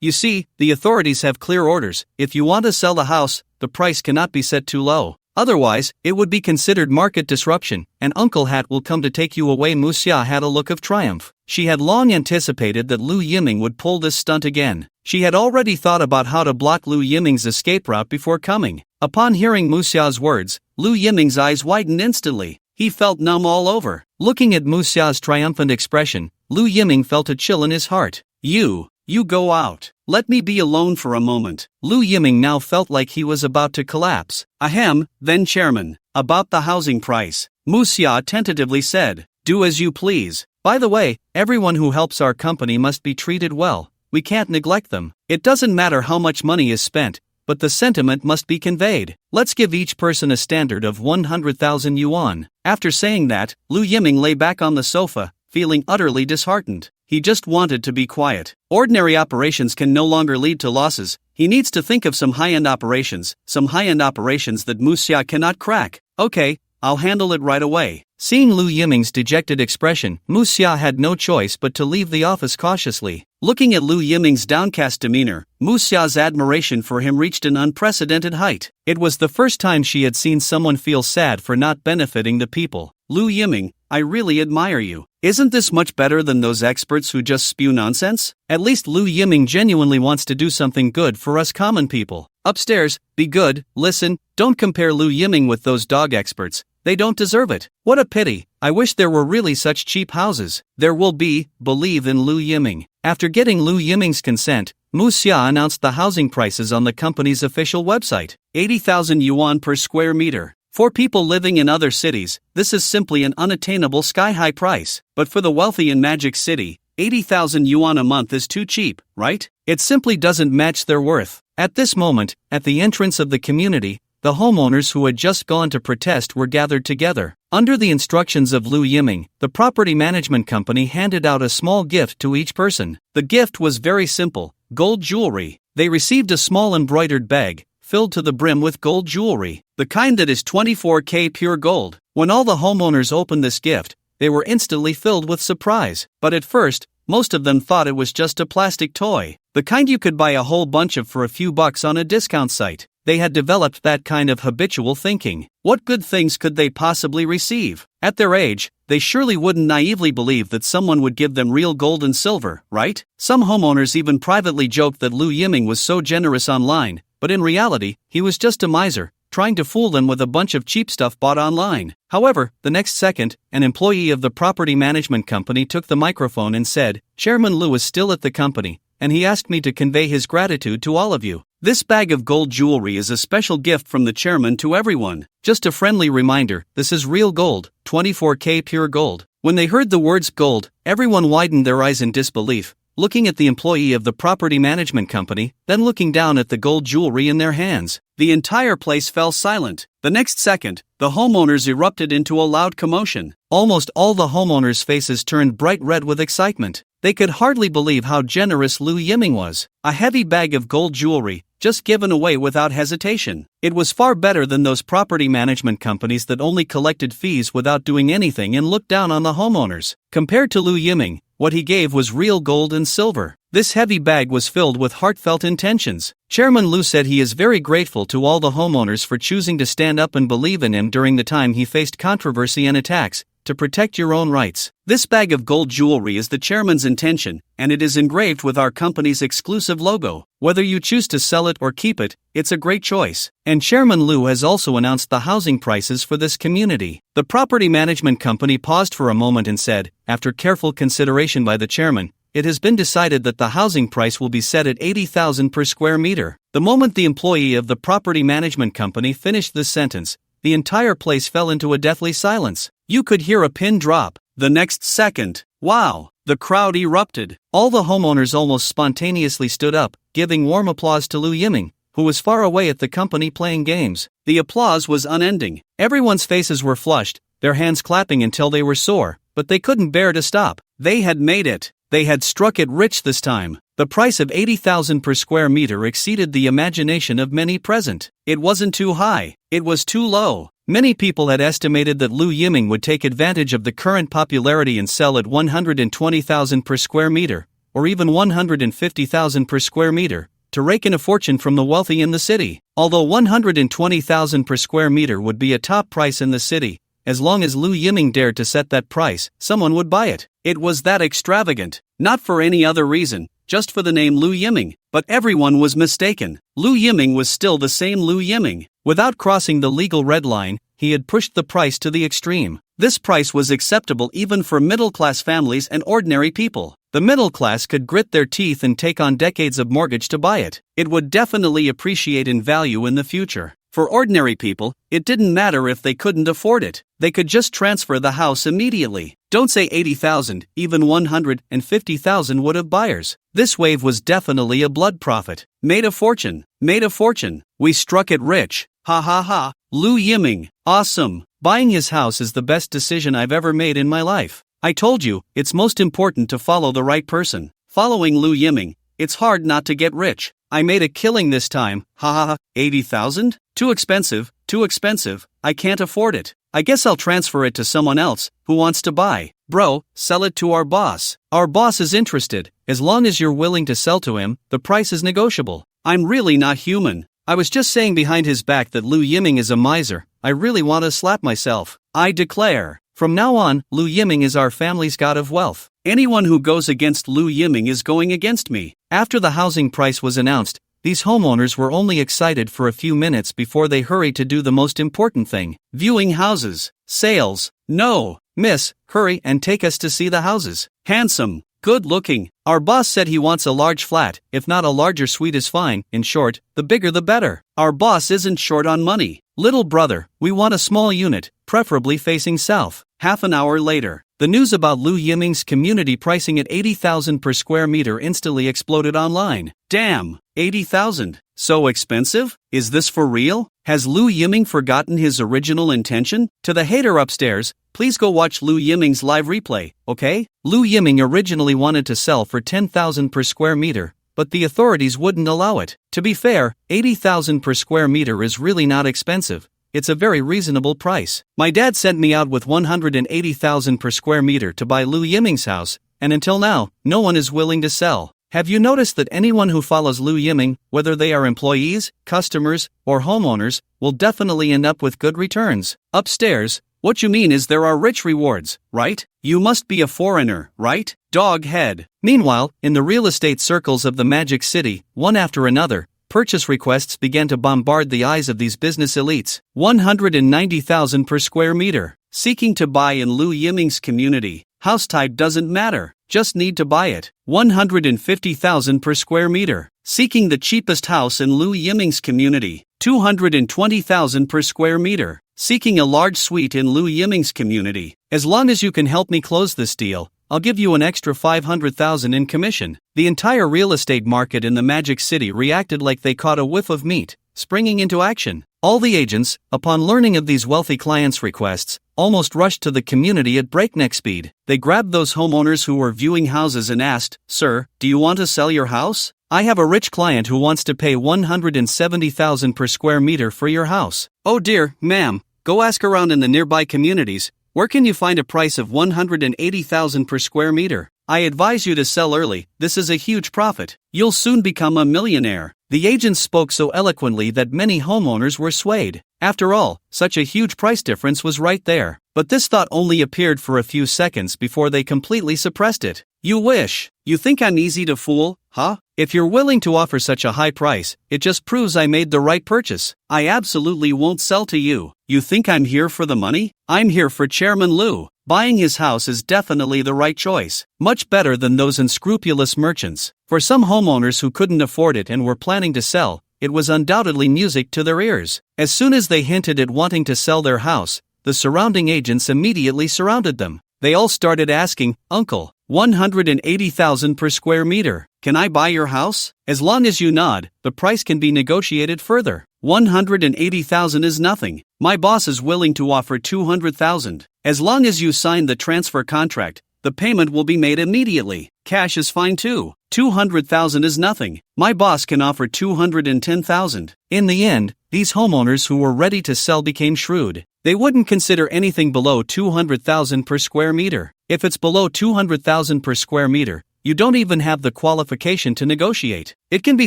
you see, the authorities have clear orders. If you want to sell the house, the price cannot be set too low. Otherwise, it would be considered market disruption, and Uncle Hat will come to take you away. Mu Xia had a look of triumph. She had long anticipated that Lu Yiming would pull this stunt again. She had already thought about how to block Lu Yiming's escape route before coming. Upon hearing Mu Xia's words, Lu Yiming's eyes widened instantly. He felt numb all over. Looking at Mu Xia's triumphant expression, Lu Yiming felt a chill in his heart. You you go out. Let me be alone for a moment. Lu Yiming now felt like he was about to collapse. Ahem, then chairman. About the housing price. Mu Xia tentatively said. Do as you please. By the way, everyone who helps our company must be treated well. We can't neglect them. It doesn't matter how much money is spent, but the sentiment must be conveyed. Let's give each person a standard of 100,000 yuan. After saying that, Lu Yiming lay back on the sofa, feeling utterly disheartened. He just wanted to be quiet. Ordinary operations can no longer lead to losses. He needs to think of some high-end operations that Mu Xia cannot crack. Okay, I'll handle it right away. Seeing Lu Yiming's dejected expression, Mu Xia had no choice but to leave the office cautiously. Looking at Lu Yiming's downcast demeanor, Mu Xia's admiration for him reached an unprecedented height. It was the first time she had seen someone feel sad for not benefiting the people. Lu Yiming, I really admire you. Isn't this much better than those experts who just spew nonsense? At least Lu Yiming genuinely wants to do something good for us common people. Upstairs, be good, listen, don't compare Lu Yiming with those dog experts. They don't deserve it. What a pity. I wish there were really such cheap houses. There will be, believe in Lu Yiming. After getting Lu Yiming's consent, Mu Xia announced the housing prices on the company's official website. 80,000 yuan per square meter. For people living in other cities, this is simply an unattainable sky-high price. But for the wealthy in Magic City, 80,000 yuan a month is too cheap, right? It simply doesn't match their worth. At this moment, at the entrance of the community, the homeowners who had just gone to protest were gathered together. Under the instructions of Lu Yiming, the property management company handed out a small gift to each person. The gift was very simple: gold jewelry. They received a small embroidered bag, filled to the brim with gold jewelry, the kind that is 24K pure gold. When all the homeowners opened this gift, they were instantly filled with surprise. But at first, most of them thought it was just a plastic toy, the kind you could buy a whole bunch of for a few bucks on a discount site. They had developed that kind of habitual thinking. What good things could they possibly receive? At their age, they surely wouldn't naively believe that someone would give them real gold and silver, right? Some homeowners even privately joked that Lu Yiming was so generous online, but in reality, he was just a miser, trying to fool them with a bunch of cheap stuff bought online. However, the next second, an employee of the property management company took the microphone and said, Chairman Lu is still at the company, and he asked me to convey his gratitude to all of you. This bag of gold jewelry is a special gift from the chairman to everyone. Just a friendly reminder, this is real gold, 24K pure gold. When they heard the words gold, everyone widened their eyes in disbelief, looking at the employee of the property management company, then looking down at the gold jewelry in their hands. The entire place fell silent. The next second, the homeowners erupted into a loud commotion. Almost all the homeowners' faces turned bright red with excitement. They could hardly believe how generous Lu Yiming was. A heavy bag of gold jewelry, just given away without hesitation. It was far better than those property management companies that only collected fees without doing anything and looked down on the homeowners. Compared to Lu Yiming, what he gave was real gold and silver. This heavy bag was filled with heartfelt intentions. Chairman Lu said he is very grateful to all the homeowners for choosing to stand up and believe in him during the time he faced controversy and attacks. To protect your own rights. This bag of gold jewelry is the chairman's intention, and it is engraved with our company's exclusive logo. Whether you choose to sell it or keep it, it's a great choice. And Chairman Lu has also announced the housing prices for this community. The property management company paused for a moment and said, after careful consideration by the chairman, it has been decided that the housing price will be set at 80,000 per square meter. The moment the employee of the property management company finished this sentence, the entire place fell into a deathly silence. You could hear a pin drop. The next second, wow, the crowd erupted. All the homeowners almost spontaneously stood up, giving warm applause to Lu Yiming, who was far away at the company playing games. The applause was unending. Everyone's faces were flushed, their hands clapping until they were sore, but they couldn't bear to stop. They had made it. They had struck it rich this time. The price of 80,000 per square meter exceeded the imagination of many present. It wasn't too high, it was too low. Many people had estimated that Lu Yiming would take advantage of the current popularity and sell at 120,000 per square meter, or even 150,000 per square meter, to rake in a fortune from the wealthy in the city. Although 120,000 per square meter would be a top price in the city, as long as Lu Yiming dared to set that price, someone would buy it. It was that extravagant, not for any other reason, just for the name Lu Yiming. But everyone was mistaken. Lu Yiming was still the same Lu Yiming. Without crossing the legal red line, he had pushed the price to the extreme. This price was acceptable even for middle-class families and ordinary people. The middle class could grit their teeth and take on decades of mortgage to buy it. It would definitely appreciate in value in the future. For ordinary people, it didn't matter if they couldn't afford it. They could just transfer the house immediately. Don't say 80,000, even 150,000 would have buyers. This wave was definitely a blood profit. Made a fortune. Made a fortune. We struck it rich. Ha ha ha. Lu Yiming. Awesome. Buying his house is the best decision I've ever made in my life. I told you, it's most important to follow the right person. Following Lu Yiming, it's hard not to get rich. I made a killing this time. Ha ha ha. 80,000? Too expensive, too expensive. I can't afford it. I guess I'll transfer it to someone else who wants to buy. Bro, sell it to our boss. Our boss is interested. As long as you're willing to sell to him, the price is negotiable. I'm really not human. I was just saying behind his back that Lu Yiming is a miser. I really want to slap myself. I declare. From now on, Lu Yiming is our family's god of wealth. Anyone who goes against Lu Yiming is going against me. After the housing price was announced, these homeowners were only excited for a few minutes before they hurried to do the most important thing: viewing houses. Sales. No, miss, hurry and take us to see the houses. Handsome. Good looking. Our boss said he wants a large flat, if not a larger suite is fine. In short, the bigger the better. Our boss isn't short on money. Little brother, we want a small unit, preferably facing south. Half an hour later, the news about Lu Yiming's community pricing at 80,000 per square meter instantly exploded online. Damn, 80,000. So expensive? Is this for real? Has Lu Yiming forgotten his original intention? To the hater upstairs, please go watch Lu Yiming's live replay, okay? Lu Yiming originally wanted to sell for 10,000 per square meter, but the authorities wouldn't allow it. To be fair, 80,000 per square meter is really not expensive. It's a very reasonable price. My dad sent me out with 180,000 per square meter to buy Lu Yiming's house, and until now, no one is willing to sell. Have you noticed that anyone who follows Lu Yiming, whether they are employees, customers, or homeowners, will definitely end up with good returns? Upstairs, what you mean is there are rich rewards, right? You must be a foreigner, right? Dog head. Meanwhile, in the real estate circles of the Magic City, one after another, purchase requests began to bombard the eyes of these business elites. 190,000 per square meter. Seeking to buy in Lu Yiming's community. House type doesn't matter. Just need to buy it. 150,000 per square meter. Seeking the cheapest house in Lu Yiming's community. 220,000 per square meter. Seeking a large suite in Lu Yiming's community. As long as you can help me close this deal, I'll give you an extra 500,000 in commission. The entire real estate market in the Magic City reacted like they caught a whiff of meat, springing into action. All the agents, upon learning of these wealthy clients' requests, almost rushed to the community at breakneck speed. They grabbed those homeowners who were viewing houses and asked, "Sir, do you want to sell your house? I have a rich client who wants to pay 170,000 per square meter for your house." "Oh dear, ma'am, go ask around in the nearby communities. Where can you find a price of 180,000 per square meter? I advise you to sell early. This is a huge profit. You'll soon become a millionaire." The agents spoke so eloquently that many homeowners were swayed. After all, such a huge price difference was right there. But this thought only appeared for a few seconds before they completely suppressed it. "You wish. You think I'm easy to fool, huh? If you're willing to offer such a high price, it just proves I made the right purchase. I absolutely won't sell to you. You think I'm here for the money? I'm here for Chairman Lu. Buying his house is definitely the right choice. Much better than those unscrupulous merchants. For some homeowners who couldn't afford it and were planning to sell, it was undoubtedly music to their ears. As soon as they hinted at wanting to sell their house, the surrounding agents immediately surrounded them. They all started asking, "Uncle, 180,000 per square meter. Can I buy your house?" As long as you nod, the price can be negotiated further. 180,000 is nothing. My boss is willing to offer 200,000. As long as you sign the transfer contract, the payment will be made immediately. Cash is fine too. 200,000 is nothing. My boss can offer 210,000. In the end, these homeowners who were ready to sell became shrewd. They wouldn't consider anything below 200,000 per square meter. If it's below 200,000 per square meter, you don't even have the qualification to negotiate. It can be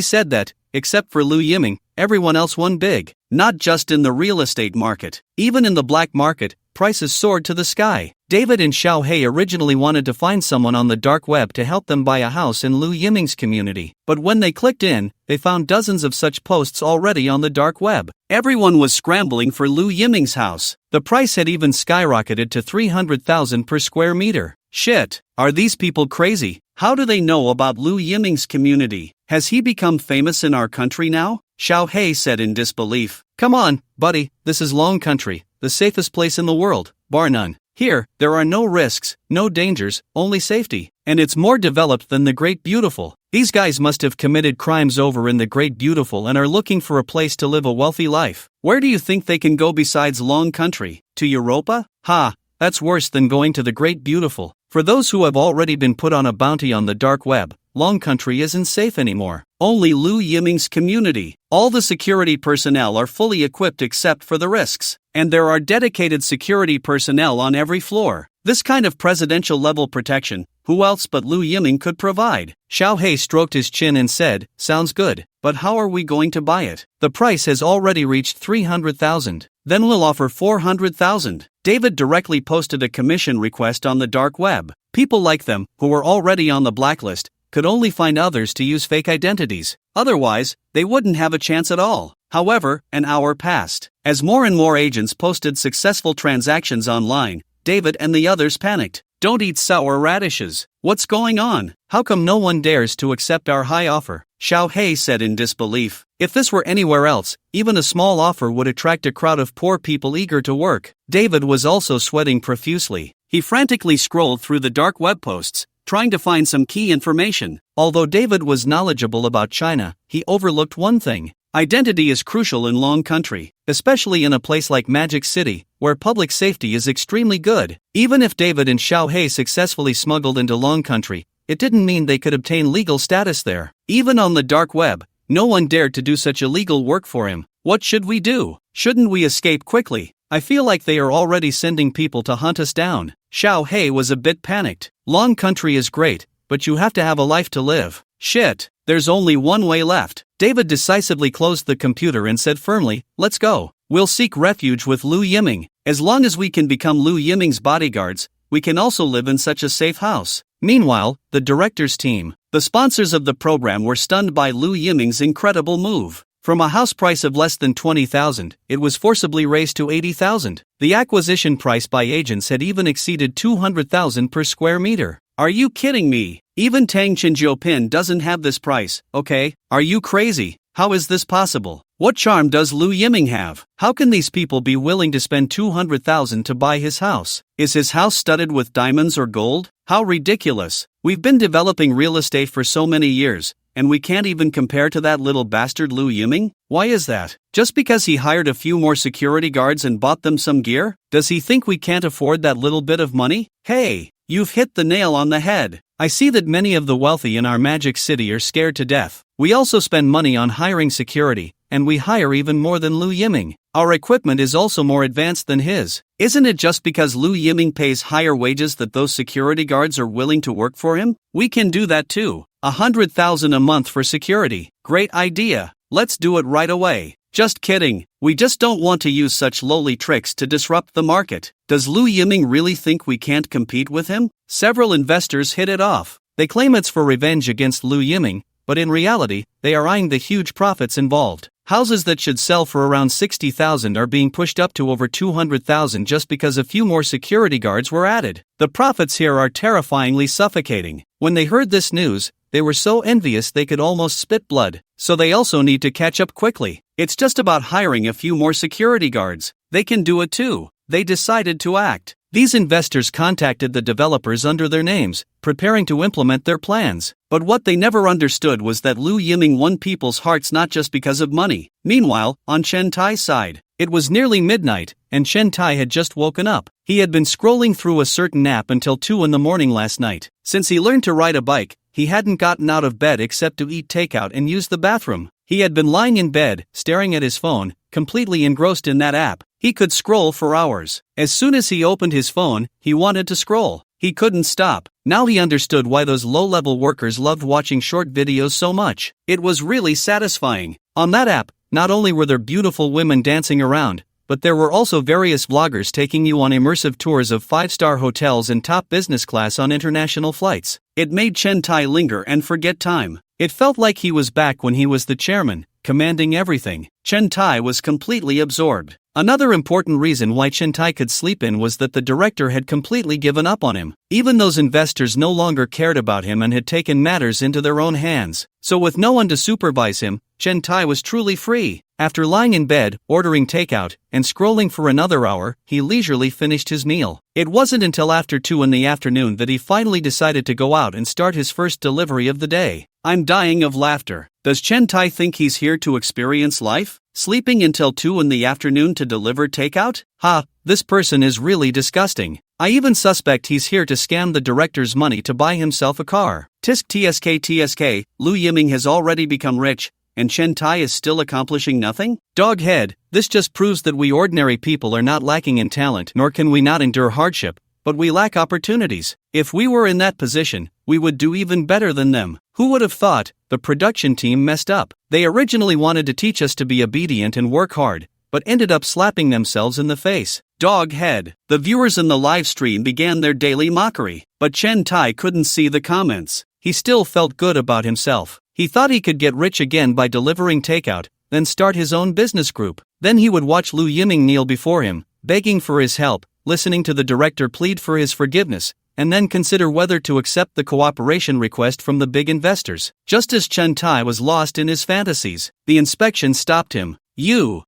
said that, except for Lu Yiming, everyone else won big. Not just in the real estate market. Even in the black market, prices soared to the sky. David and Xiaohei originally wanted to find someone on the dark web to help them buy a house in Lu Yiming's community. But when they clicked in, they found dozens of such posts already on the dark web. Everyone was scrambling for Lu Yiming's house. The price had even skyrocketed to 300,000 per square meter. Shit, are these people crazy? How do they know about Lu Yiming's community? Has he become famous in our country now? Xiao He said in disbelief. Come on, buddy, this is Long Country, the safest place in the world, bar none. Here, there are no risks, no dangers, only safety. And it's more developed than the Great Beautiful. These guys must have committed crimes over in the Great Beautiful and are looking for a place to live a wealthy life. Where do you think they can go besides Long Country? To Europa? Ha, that's worse than going to the Great Beautiful. For those who have already been put on a bounty on the dark web, Long Country isn't safe anymore. Only Lu Yiming's community. All the security personnel are fully equipped except for the risks. And there are dedicated security personnel on every floor. This kind of presidential-level protection, who else but Lu Yiming could provide? Xiao He stroked his chin and said, sounds good, but how are we going to buy it? The price has already reached 300,000. Then we'll offer 400,000. David directly posted a commission request on the dark web. People like them, who were already on the blacklist, could only find others to use fake identities. Otherwise, they wouldn't have a chance at all. However, an hour passed. As more and more agents posted successful transactions online, David and the others panicked. Don't eat sour radishes. What's going on? How come no one dares to accept our high offer? Xiao He said in disbelief. If this were anywhere else, even a small offer would attract a crowd of poor people eager to work. David was also sweating profusely. He frantically scrolled through the dark web posts, trying to find some key information. Although David was knowledgeable about China, he overlooked one thing. Identity is crucial in Long Country, especially in a place like Magic City, where public safety is extremely good. Even if David and Xiao He successfully smuggled into Long Country, it didn't mean they could obtain legal status there. Even on the dark web, no one dared to do such illegal work for him. What should we do? Shouldn't we escape quickly? I feel like they are already sending people to hunt us down. Xiao He was a bit panicked. Long Country is great, but you have to have a life to live. Shit, there's only one way left. David decisively closed the computer and said firmly, let's go. We'll seek refuge with Lu Yiming. As long as we can become Lu Yiming's bodyguards, we can also live in such a safe house. Meanwhile, the director's team, the sponsors of the program, were stunned by Lu Yiming's incredible move. From a house price of less than 20,000, it was forcibly raised to 80,000. The acquisition price by agents had even exceeded 200,000 per square meter. Are you kidding me? Even Tang Qinjiopin doesn't have this price, okay? Are you crazy? How is this possible? What charm does Lu Yiming have? How can these people be willing to spend 200,000 to buy his house? Is his house studded with diamonds or gold? How ridiculous. We've been developing real estate for so many years, and we can't even compare to that little bastard Lu Yiming? Why is that? Just because he hired a few more security guards and bought them some gear? Does he think we can't afford that little bit of money? Hey, you've hit the nail on the head. I see that many of the wealthy in our Magic City are scared to death. We also spend money on hiring security, and we hire even more than Lu Yiming. Our equipment is also more advanced than his. Isn't it just because Lu Yiming pays higher wages that those security guards are willing to work for him? We can do that too. 100,000 a month for security. Great idea. Let's do it right away. Just kidding. We just don't want to use such lowly tricks to disrupt the market. Does Lu Yiming really think we can't compete with him? Several investors hit it off. They claim it's for revenge against Lu Yiming, but in reality, they are eyeing the huge profits involved. Houses that should sell for around 60,000 are being pushed up to over 200,000 just because a few more security guards were added. The profits here are terrifyingly suffocating. When they heard this news, they were so envious they could almost spit blood. So they also need to catch up quickly. It's just about hiring a few more security guards. They can do it too. They decided to act. These investors contacted the developers under their names, preparing to implement their plans. But what they never understood was that Lu Yiming won people's hearts not just because of money. Meanwhile, on Chen Tai's side, it was nearly midnight, and Chen Tai had just woken up. He had been scrolling through a certain app until 2 a.m. last night. Since he learned to ride a bike, he hadn't gotten out of bed except to eat takeout and use the bathroom. He had been lying in bed, staring at his phone, completely engrossed in that app. He could scroll for hours. As soon as he opened his phone, he wanted to scroll. He couldn't stop. Now he understood why those low-level workers loved watching short videos so much. It was really satisfying. On that app, not only were there beautiful women dancing around, but there were also various vloggers taking you on immersive tours of 5-star hotels and top business class on international flights. It made Chen Tai linger and forget time. It felt like he was back when he was the chairman, commanding everything. Chen Tai was completely absorbed. Another important reason why Chen Tai could sleep in was that the director had completely given up on him. Even those investors no longer cared about him and had taken matters into their own hands. So with no one to supervise him, Chen Tai was truly free. After lying in bed, ordering takeout, and scrolling for another hour, he leisurely finished his meal. It wasn't until after 2 in the afternoon that he finally decided to go out and start his first delivery of the day. I'm dying of laughter. Does Chen Tai think he's here to experience life? Sleeping until 2 in the afternoon to deliver takeout? Ha, this person is really disgusting. I even suspect he's here to scam the director's money to buy himself a car. Tisk tsk, Lu Yiming has already become rich, and Chen Tai is still accomplishing nothing? Doghead, this just proves that we ordinary people are not lacking in talent, nor can we not endure hardship, but we lack opportunities. If we were in that position, we would do even better than them. Who would have thought? The production team messed up. They originally wanted to teach us to be obedient and work hard, but ended up slapping themselves in the face. Doghead. The viewers in the live stream began their daily mockery, but Chen Tai couldn't see the comments. He still felt good about himself. He thought he could get rich again by delivering takeout, then start his own business group. Then he would watch Lu Yiming kneel before him, begging for his help, listening to the director plead for his forgiveness, and then consider whether to accept the cooperation request from the big investors. Just as Chen Tai was lost in his fantasies, the inspection stopped him. You,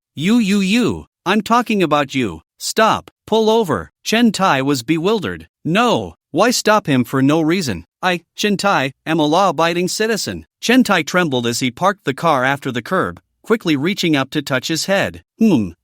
I'm talking about you. Stop, pull over. Chen Tai was bewildered. No, why stop him for no reason? I, Chen Tai, am a law-abiding citizen. Chen Tai trembled as he parked the car after the curb, quickly reaching up to touch his head.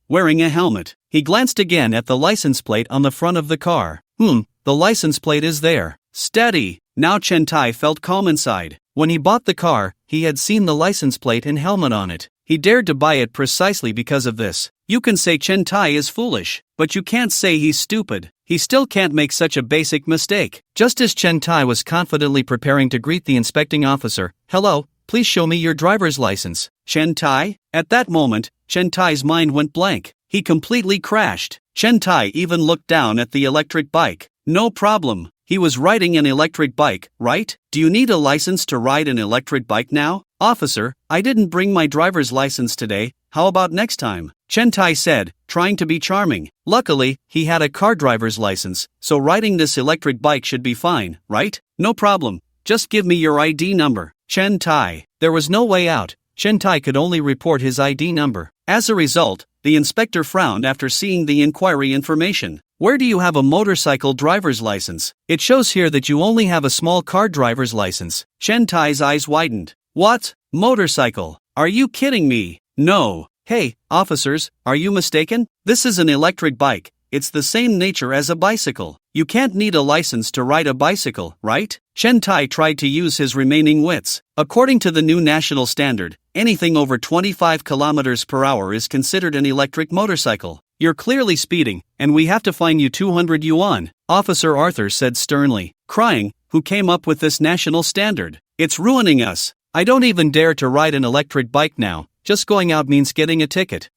Wearing a helmet. He glanced again at the license plate on the front of the car. The license plate is there. Steady. Now Chen Tai felt calm inside. When he bought the car, he had seen the license plate and helmet on it. He dared to buy it precisely because of this. You can say Chen Tai is foolish, but you can't say he's stupid. He still can't make such a basic mistake. Just as Chen Tai was confidently preparing to greet the inspecting officer, "Hello, please show me your driver's license." Chen Tai? At that moment, Chen Tai's mind went blank. He completely crashed. Chen Tai even looked down at the electric bike. No problem. He was riding an electric bike, right? Do you need a license to ride an electric bike now? Officer, I didn't bring my driver's license today. How about next time? Chen Tai said, trying to be charming. Luckily, he had a car driver's license, so riding this electric bike should be fine, right? No problem. Just give me your ID number. Chen Tai. There was no way out. Chen Tai could only report his ID number. As a result, the inspector frowned after seeing the inquiry information. Where do you have a motorcycle driver's license? It shows here that you only have a small car driver's license. Chen Tai's eyes widened. What? Motorcycle? Are you kidding me? No. Hey, officers, are you mistaken? This is an electric bike. It's the same nature as a bicycle. You can't need a license to ride a bicycle, right? Chen Tai tried to use his remaining wits. According to the new national standard, anything over 25 kilometers per hour is considered an electric motorcycle. You're clearly speeding, and we have to fine you 200 yuan, Officer Arthur said sternly, crying, who came up with this national standard? It's ruining us. I don't even dare to ride an electric bike now. Just going out means getting a ticket.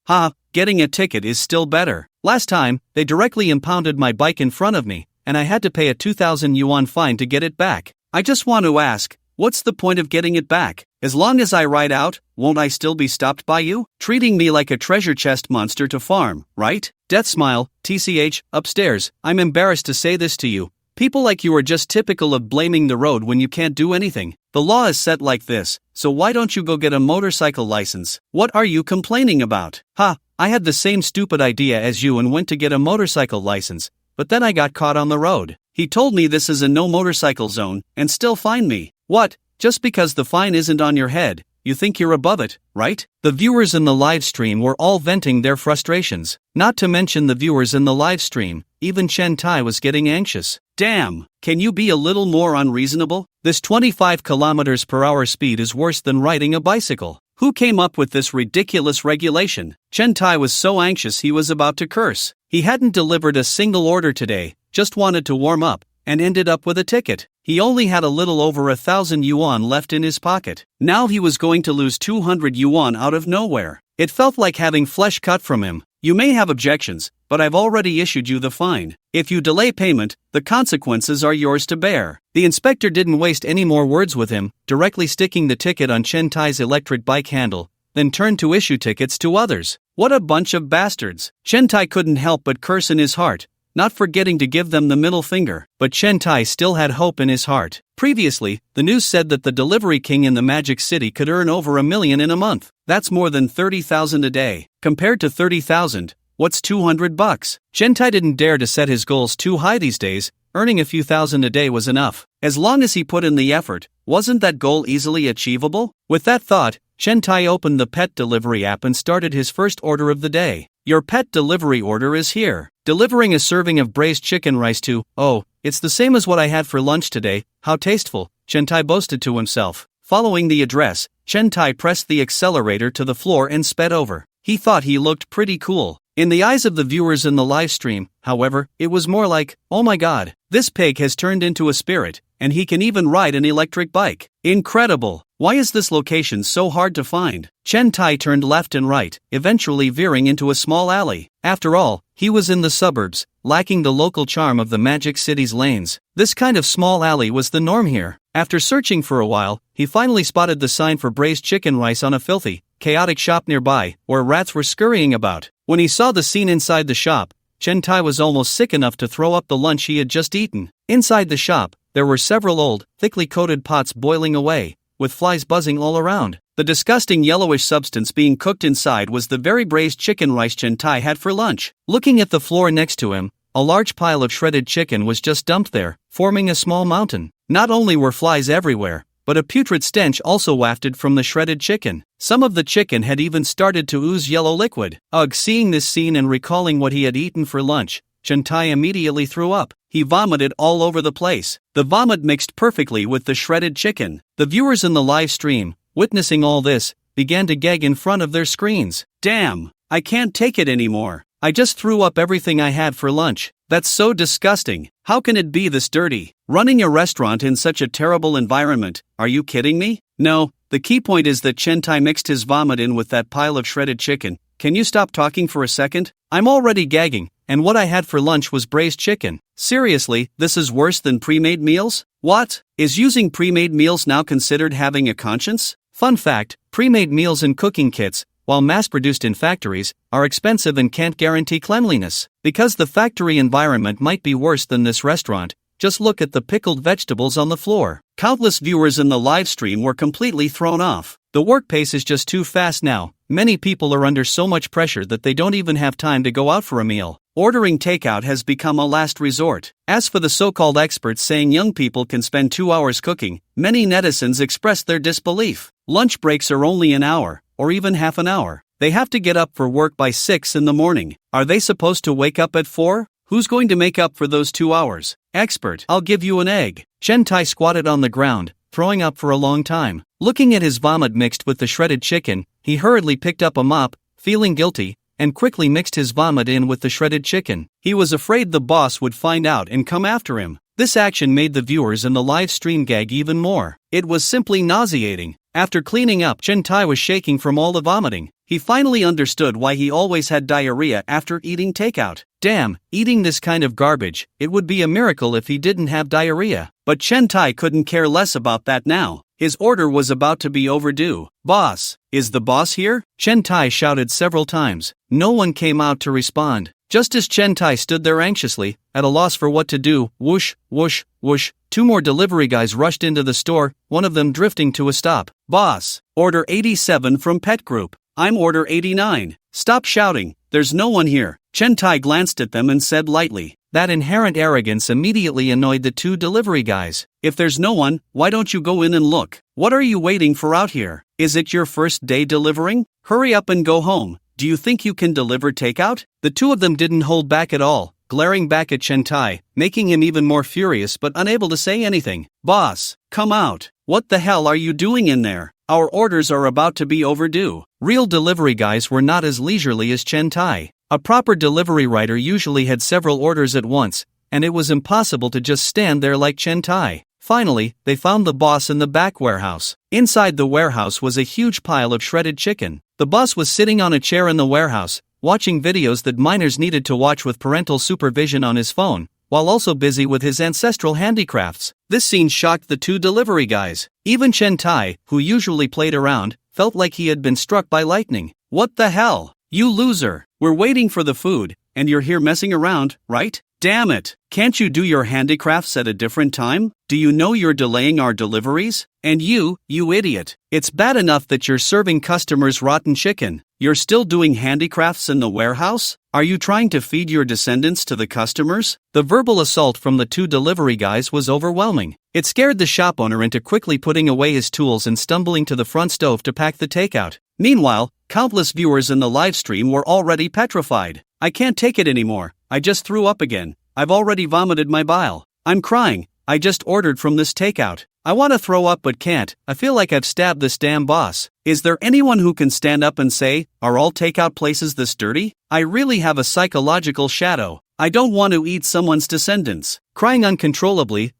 Getting a ticket is still better. Last time, they directly impounded my bike in front of me, and I had to pay a 2,000 yuan fine to get it back. I just want to ask, what's the point of getting it back? As long as I ride out, won't I still be stopped by you? Treating me like a treasure chest monster to farm, right? Death smile, TCH, upstairs. I'm embarrassed to say this to you. People like you are just typical of blaming the road when you can't do anything. The law is set like this, so why don't you go get a motorcycle license? What are you complaining about? I had the same stupid idea as you and went to get a motorcycle license, but then I got caught on the road. He told me this is a no motorcycle zone, and still fined me. What? Just because the fine isn't on your head, you think you're above it, right? The viewers in the live stream were all venting their frustrations. Not to mention the viewers in the live stream, even Chen Tai was getting anxious. Damn, can you be a little more unreasonable? This 25 kilometers per hour speed is worse than riding a bicycle. Who came up with this ridiculous regulation? Chen Tai was so anxious he was about to curse. He hadn't delivered a single order today, just wanted to warm up, and ended up with a ticket. He only had a little over 1,000 yuan left in his pocket. Now he was going to lose 200 yuan out of nowhere. It felt like having flesh cut from him. You may have objections, but I've already issued you the fine. If you delay payment, the consequences are yours to bear. The inspector didn't waste any more words with him, directly sticking the ticket on Chen Tai's electric bike handle, then turned to issue tickets to others. What a bunch of bastards. Chen Tai couldn't help but curse in his heart, not forgetting to give them the middle finger. But Chen Tai still had hope in his heart. Previously, the news said that the delivery king in the Magic City could earn over $1 million in a month. That's more than 30,000 a day. Compared to 30,000, what's $200? Chen Tai didn't dare to set his goals too high these days. Earning a few thousand a day was enough. As long as he put in the effort, wasn't that goal easily achievable? With that thought, Chen Tai opened the pet delivery app and started his first order of the day. Your pet delivery order is here. Delivering a serving of braised chicken rice to, oh, it's the same as what I had for lunch today, how tasteful, Chen Tai boasted to himself. Following the address, Chen Tai pressed the accelerator to the floor and sped over. He thought he looked pretty cool. In the eyes of the viewers in the live stream, however, it was more like, oh my god, this pig has turned into a spirit, and he can even ride an electric bike. Incredible! Why is this location so hard to find? Chen Tai turned left and right, eventually veering into a small alley. After all, he was in the suburbs, lacking the local charm of the Magic City's lanes. This kind of small alley was the norm here. After searching for a while, he finally spotted the sign for braised chicken rice on a filthy, chaotic shop nearby, where rats were scurrying about. When he saw the scene inside the shop, Chen Tai was almost sick enough to throw up the lunch he had just eaten. Inside the shop, there were several old, thickly coated pots boiling away, with flies buzzing all around. The disgusting yellowish substance being cooked inside was the very braised chicken rice Chen Tai had for lunch. Looking at the floor next to him, a large pile of shredded chicken was just dumped there, forming a small mountain. Not only were flies everywhere, but a putrid stench also wafted from the shredded chicken. Some of the chicken had even started to ooze yellow liquid. Ugh! Seeing this scene and recalling what he had eaten for lunch, Chen Tai immediately threw up. He vomited all over the place. The vomit mixed perfectly with the shredded chicken. The viewers in the live stream, witnessing all this, began to gag in front of their screens. Damn! I can't take it anymore. I just threw up everything I had for lunch. That's so disgusting. How can it be this dirty? Running a restaurant in such a terrible environment, are you kidding me? No, the key point is that Chen Tai mixed his vomit in with that pile of shredded chicken. Can you stop talking for a second? I'm already gagging, and what I had for lunch was braised chicken. Seriously, this is worse than pre-made meals? What? Is using pre-made meals now considered having a conscience? Fun fact, pre-made meals and cooking kits, while mass-produced in factories, are expensive and can't guarantee cleanliness. Because the factory environment might be worse than this restaurant, just look at the pickled vegetables on the floor. Countless viewers in the live stream were completely thrown off. The work pace is just too fast now. Many people are under so much pressure that they don't even have time to go out for a meal. Ordering takeout has become a last resort. As for the so-called experts saying young people can spend 2 hours cooking, many netizens expressed their disbelief. Lunch breaks are only an hour, or even half an hour. They have to get up for work by 6 in the morning. Are they supposed to wake up at 4? Who's going to make up for those 2 hours? Expert, I'll give you an egg. Chen Tai squatted on the ground, throwing up for a long time. Looking at his vomit mixed with the shredded chicken, he hurriedly picked up a mop, feeling guilty, and quickly mixed his vomit in with the shredded chicken. He was afraid the boss would find out and come after him. This action made the viewers in the live stream gag even more. It was simply nauseating. After cleaning up, Chen Tai was shaking from all the vomiting. He finally understood why he always had diarrhea after eating takeout. Damn, eating this kind of garbage, it would be a miracle if he didn't have diarrhea. But Chen Tai couldn't care less about that now. His order was about to be overdue. Boss, is the boss here? Chen Tai shouted several times. No one came out to respond. Just as Chen Tai stood there anxiously, at a loss for what to do, whoosh, whoosh, whoosh, 2 more delivery guys rushed into the store, one of them drifting to a stop. Boss, order 87 from Pet Group. I'm order 89. Stop shouting, there's no one here. Chen Tai glanced at them and said lightly. That inherent arrogance immediately annoyed the 2 delivery guys. If there's no one, why don't you go in and look? What are you waiting for out here? Is it your first day delivering? Hurry up and go home. Do you think you can deliver takeout? The 2 of them didn't hold back at all, glaring back at Chen Tai, making him even more furious but unable to say anything. Boss, come out. What the hell are you doing in there? Our orders are about to be overdue. Real delivery guys were not as leisurely as Chen Tai. A proper delivery rider usually had several orders at once, and it was impossible to just stand there like Chen Tai. Finally, they found the boss in the back warehouse. Inside the warehouse was a huge pile of shredded chicken. The boss was sitting on a chair in the warehouse, watching videos that minors needed to watch with parental supervision on his phone, while also busy with his ancestral handicrafts. This scene shocked the 2 delivery guys. Even Chen Tai, who usually played around, felt like he had been struck by lightning. What the hell? You loser. We're waiting for the food, and you're here messing around, right? Damn it. Can't you do your handicrafts at a different time? Do you know you're delaying our deliveries? And you idiot. It's bad enough that you're serving customers rotten chicken. You're still doing handicrafts in the warehouse? Are you trying to feed your descendants to the customers? The verbal assault from the two delivery guys was overwhelming. It scared the shop owner into quickly putting away his tools and stumbling to the front stove to pack the takeout. Meanwhile, countless viewers in the live stream were already petrified. I can't take it anymore. I just threw up again. I've already vomited my bile. I'm crying. I just ordered from this takeout. I want to throw up but can't. I feel like I've stabbed this damn boss. Is there anyone who can stand up and say, are all takeout places this dirty? I really have a psychological shadow. I don't want to eat someone's descendants. Crying uncontrollably,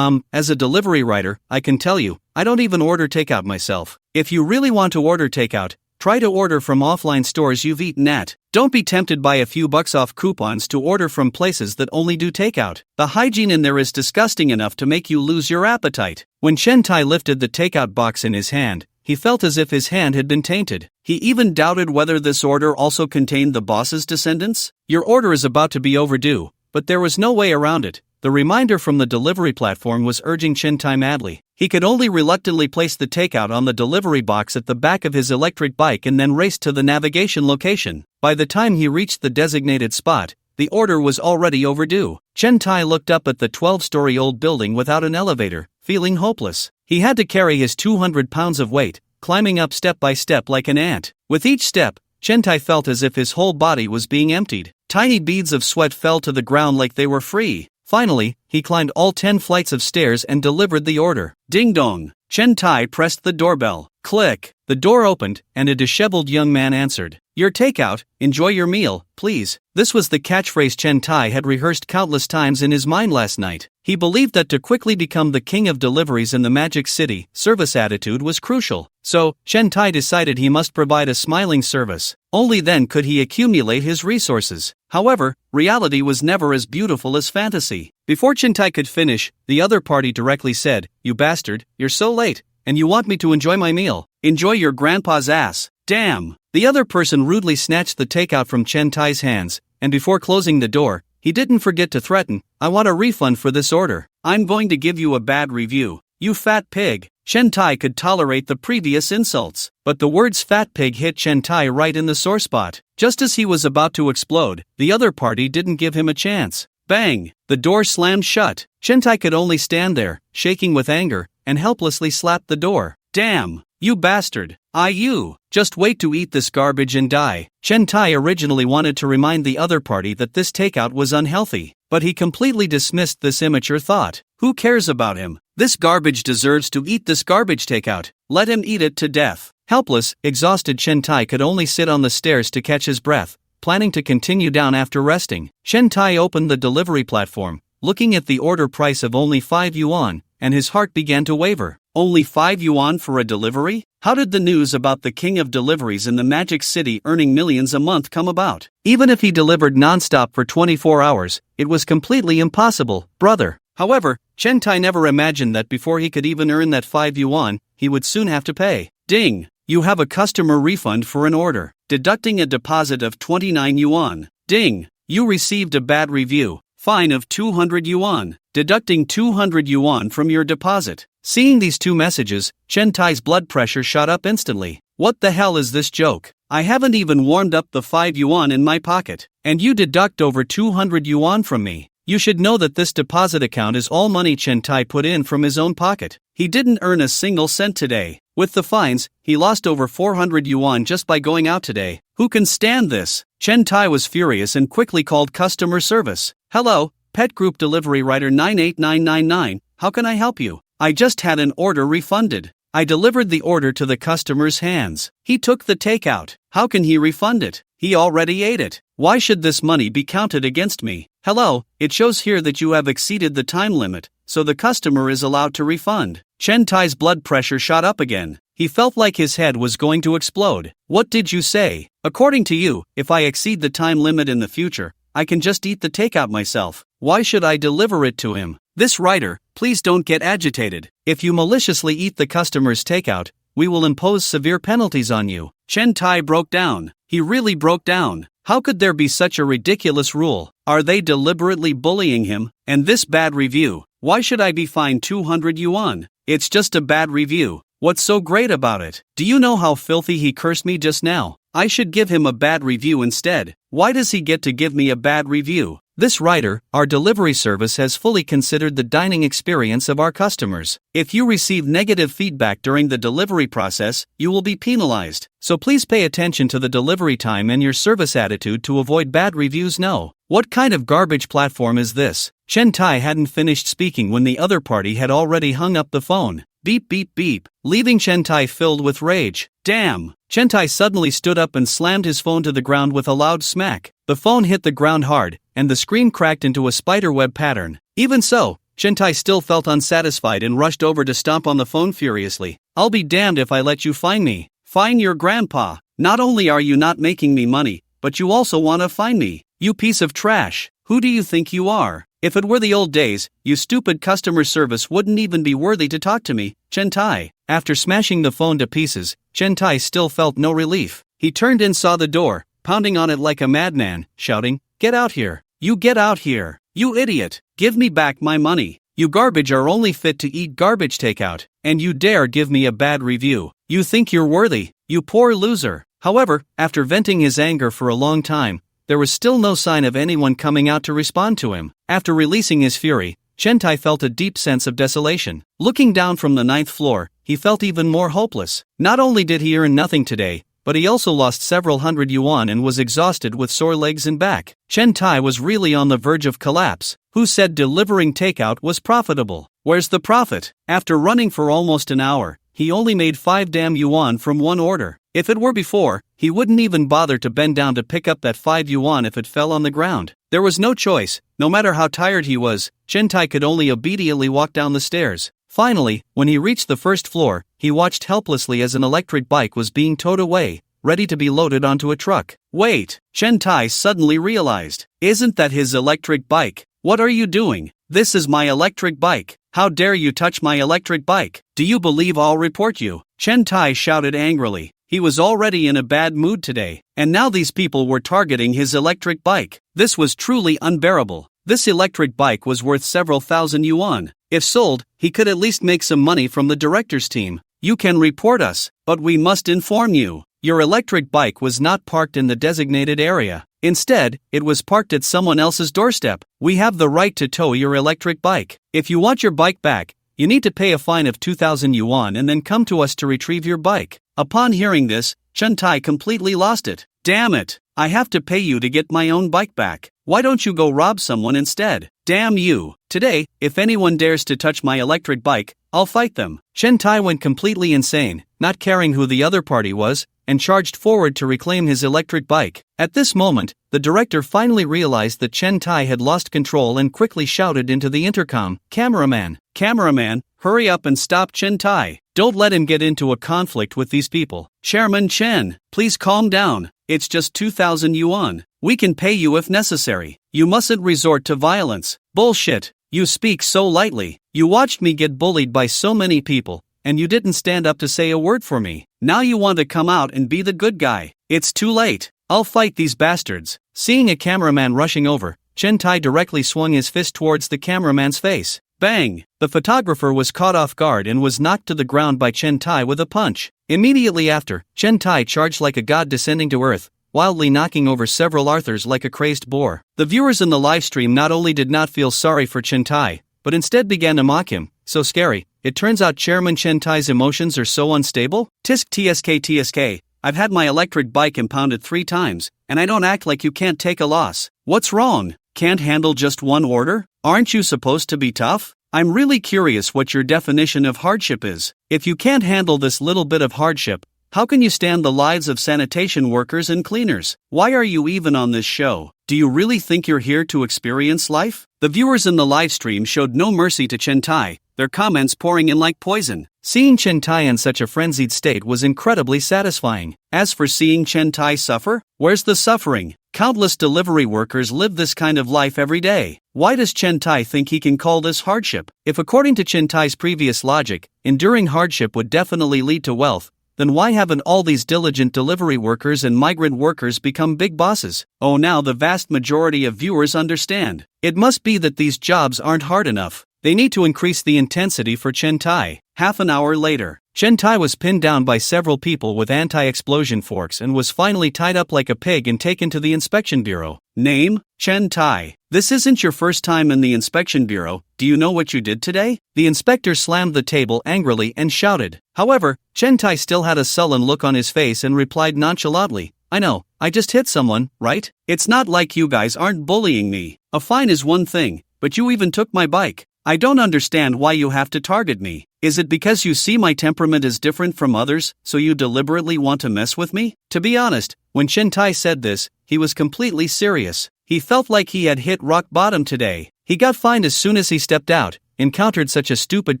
as a delivery rider, I can tell you, I don't even order takeout myself. If you really want to order takeout, try to order from offline stores you've eaten at. Don't be tempted by a few bucks off coupons to order from places that only do takeout. The hygiene in there is disgusting enough to make you lose your appetite. When Chen Tai lifted the takeout box in his hand, he felt as if his hand had been tainted. He even doubted whether this order also contained the boss's descendants. Your order is about to be overdue, but there was no way around it. The reminder from the delivery platform was urging Chen Tai madly. He could only reluctantly place the takeout on the delivery box at the back of his electric bike and then raced to the navigation location. By the time he reached the designated spot, the order was already overdue. Chen Tai looked up at the 12-story old building without an elevator, feeling hopeless. He had to carry his 200 pounds of weight, climbing up step by step like an ant. With each step, Chen Tai felt as if his whole body was being emptied. Tiny beads of sweat fell to the ground like they were free. Finally, he climbed all 10 flights of stairs and delivered the order. Ding dong. Chen Tai pressed the doorbell. Click. The door opened, and a disheveled young man answered. Your takeout, enjoy your meal, please. This was the catchphrase Chen Tai had rehearsed countless times in his mind last night. He believed that to quickly become the king of deliveries in the Magic City, service attitude was crucial. So, Chen Tai decided he must provide a smiling service. Only then could he accumulate his resources. However, reality was never as beautiful as fantasy. Before Chen Tai could finish, the other party directly said, You bastard, you're so late, and you want me to enjoy my meal. Enjoy your grandpa's ass. Damn. The other person rudely snatched the takeout from Chen Tai's hands, and before closing the door, he didn't forget to threaten, I want a refund for this order. I'm going to give you a bad review. You fat pig. Chen Tai could tolerate the previous insults, but the words fat pig hit Chen Tai right in the sore spot. Just as he was about to explode, the other party didn't give him a chance. Bang! The door slammed shut. Chen Tai could only stand there, shaking with anger, and helplessly slapped the door. Damn! You bastard! You! Just wait to eat this garbage and die. Chen Tai originally wanted to remind the other party that this takeout was unhealthy, but he completely dismissed this immature thought. Who cares about him? This garbage deserves to eat this garbage takeout. Let him eat it to death. Helpless, exhausted Chen Tai could only sit on the stairs to catch his breath, planning to continue down after resting. Chen Tai opened the delivery platform, looking at the order price of only 5 yuan, and his heart began to waver. Only 5 yuan for a delivery? How did the news about the king of deliveries in the Magic City earning millions a month come about? Even if he delivered non-stop for 24 hours, it was completely impossible, brother. However, Chen Tai never imagined that before he could even earn that 5 yuan, he would soon have to pay. Ding! You have a customer refund for an order, deducting a deposit of 29 yuan. Ding! You received a bad review. Fine of 200 yuan, deducting 200 yuan from your deposit. Seeing these two messages, Chen Tai's blood pressure shot up instantly. What the hell is this joke? I haven't even warmed up the 5 yuan in my pocket, and you deduct over 200 yuan from me. You should know that this deposit account is all money Chen Tai put in from his own pocket. He didn't earn a single cent today. With the fines, he lost over 400 yuan just by going out today. Who can stand this? Chen Tai was furious and quickly called customer service. Hello, Pet Group Delivery Rider 98999, how can I help you? I just had an order refunded. I delivered the order to the customer's hands. He took the takeout. How can he refund it? He already ate it. Why should this money be counted against me? Hello, it shows here that you have exceeded the time limit, so the customer is allowed to refund. Chen Tai's blood pressure shot up again. He felt like his head was going to explode. What did you say? According to you, if I exceed the time limit in the future, I can just eat the takeout myself. Why should I deliver it to him? This writer, please don't get agitated. If you maliciously eat the customer's takeout, we will impose severe penalties on you. Chen Tai broke down. He really broke down. How could there be such a ridiculous rule? Are they deliberately bullying him? And this bad review, why should I be fined 200 yuan? It's just a bad review. What's so great about it? Do you know how filthy he cursed me just now? I should give him a bad review instead. Why does he get to give me a bad review? This writer, our delivery service has fully considered the dining experience of our customers. If you receive negative feedback during the delivery process, you will be penalized. So please pay attention to the delivery time and your service attitude to avoid bad reviews. No. What kind of garbage platform is this? Chen Tai hadn't finished speaking when the other party had already hung up the phone. Beep beep beep, leaving Chen Tai filled with rage. Damn! Chen Tai suddenly stood up and slammed his phone to the ground with a loud smack. The phone hit the ground hard, and the screen cracked into a spiderweb pattern. Even so, Chen Tai still felt unsatisfied and rushed over to stomp on the phone furiously. I'll be damned if I let you fine me. Fine your grandpa. Not only are you not making me money, but you also want to fine me. You piece of trash. Who do you think you are? If it were the old days, you stupid customer service wouldn't even be worthy to talk to me, Chen Tai. After smashing the phone to pieces, Chen Tai still felt no relief. He turned and saw the door, pounding on it like a madman, shouting, "Get out here! You get out here! You idiot! Give me back my money! You garbage are only fit to eat garbage takeout, and you dare give me a bad review! You think you're worthy, you poor loser!" However, after venting his anger for a long time, there was still no sign of anyone coming out to respond to him. After releasing his fury, Chen Tai felt a deep sense of desolation. Looking down from the 9th floor, he felt even more hopeless. Not only did he earn nothing today, but he also lost several hundred yuan and was exhausted with sore legs and back. Chen Tai was really on the verge of collapse. Who said delivering takeout was profitable? Where's the profit? After running for almost an hour, he only made 5 damn yuan from one order. If it were before, he wouldn't even bother to bend down to pick up that 5 yuan if it fell on the ground. There was no choice. No matter how tired he was, Chen Tai could only obediently walk down the stairs. Finally, when he reached the 1st floor, he watched helplessly as an electric bike was being towed away, ready to be loaded onto a truck. Wait, Chen Tai suddenly realized. Isn't that his electric bike? What are you doing? This is my electric bike. How dare you touch my electric bike? Do you believe I'll report you? Chen Tai shouted angrily. He was already in a bad mood today, and now these people were targeting his electric bike. This was truly unbearable. This electric bike was worth several thousand yuan. If sold, he could at least make some money from the director's team. You can report us, but we must inform you. Your electric bike was not parked in the designated area. Instead, it was parked at someone else's doorstep. We have the right to tow your electric bike. If you want your bike back, you need to pay a fine of 2,000 yuan and then come to us to retrieve your bike. Upon hearing this, Chen Tai completely lost it. Damn it! I have to pay you to get my own bike back. Why don't you go rob someone instead? Damn you! Today, if anyone dares to touch my electric bike, I'll fight them. Chen Tai went completely insane, not caring who the other party was, and charged forward to reclaim his electric bike. At this moment, the director finally realized that Chen Tai had lost control and quickly shouted into the intercom, "Cameraman! Cameraman, hurry up and stop Chen Tai. Don't let him get into a conflict with these people. Chairman Chen, please calm down. It's just 2,000 yuan. We can pay you if necessary. You mustn't resort to violence." Bullshit. You speak so lightly. You watched me get bullied by so many people, and you didn't stand up to say a word for me. Now you want to come out and be the good guy. It's too late. I'll fight these bastards. Seeing a cameraman rushing over, Chen Tai directly swung his fist towards the cameraman's face. Bang! The photographer was caught off guard and was knocked to the ground by Chen Tai with a punch. Immediately after, Chen Tai charged like a god descending to earth, wildly knocking over several Arthurs like a crazed boar. The viewers in the livestream not only did not feel sorry for Chen Tai, but instead began to mock him. So scary. It turns out Chairman Chen Tai's emotions are so unstable? Tisk tsk. I've had my electric bike impounded 3 times, and I don't act like you can't take a loss. What's wrong? Can't handle just one order? Aren't you supposed to be tough? I'm really curious what your definition of hardship is. If you can't handle this little bit of hardship, how can you stand the lives of sanitation workers and cleaners? Why are you even on this show? Do you really think you're here to experience life? The viewers in the livestream showed no mercy to Chen Tai, their comments pouring in like poison. Seeing Chen Tai in such a frenzied state was incredibly satisfying. As for seeing Chen Tai suffer, where's the suffering? Countless delivery workers live this kind of life every day. Why does Chen Tai think he can call this hardship? If according to Chen Tai's previous logic, enduring hardship would definitely lead to wealth, then why haven't all these diligent delivery workers and migrant workers become big bosses? Oh, now the vast majority of viewers understand. It must be that these jobs aren't hard enough. They need to increase the intensity for Chen Tai. Half an hour later, Chen Tai was pinned down by several people with anti-explosion forks and was finally tied up like a pig and taken to the inspection bureau. Name? Chen Tai. This isn't your first time in the inspection bureau. Do you know what you did today? The inspector slammed the table angrily and shouted. However, Chen Tai still had a sullen look on his face and replied nonchalantly, I know, I just hit someone, right? It's not like you guys aren't bullying me. A fine is one thing, but you even took my bike. I don't understand why you have to target me. Is it because you see my temperament is different from others, so you deliberately want to mess with me? To be honest, when Chen Tai said this, he was completely serious. He felt like he had hit rock bottom today. He got fined as soon as he stepped out, encountered such a stupid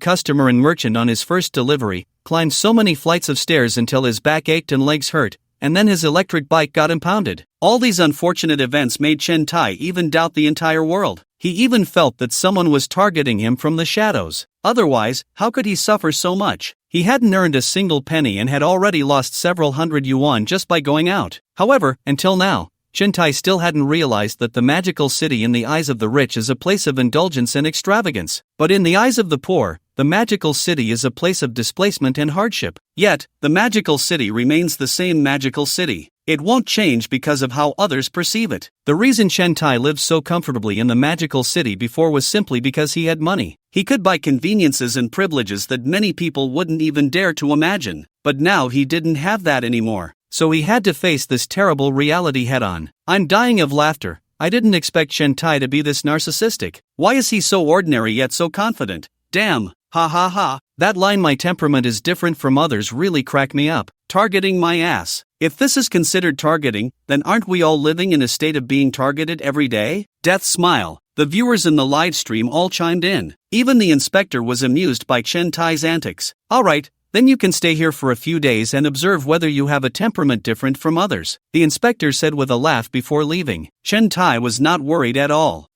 customer and merchant on his first delivery, climbed so many flights of stairs until his back ached and legs hurt, and then his electric bike got impounded. All these unfortunate events made Chen Tai even doubt the entire world. He even felt that someone was targeting him from the shadows. Otherwise, how could he suffer so much? He hadn't earned a single penny and had already lost several hundred yuan just by going out. However, until now, Chen Tai still hadn't realized that the magical city in the eyes of the rich is a place of indulgence and extravagance. But in the eyes of the poor, the magical city is a place of displacement and hardship. Yet, the magical city remains the same magical city. It won't change because of how others perceive it. The reason Chen Tai lived so comfortably in the magical city before was simply because he had money. He could buy conveniences and privileges that many people wouldn't even dare to imagine. But now he didn't have that anymore. So he had to face this terrible reality head-on. I'm dying of laughter. I didn't expect Chen Tai to be this narcissistic. Why is he so ordinary yet so confident? Damn, ha ha ha. That line my temperament is different from others really cracked me up. Targeting my ass. If this is considered targeting, then aren't we all living in a state of being targeted every day? Death smile. The viewers in the live stream all chimed in. Even the inspector was amused by Chen Tai's antics. Alright, then you can stay here for a few days and observe whether you have a temperament different from others, the inspector said with a laugh before leaving. Chen Tai was not worried at all.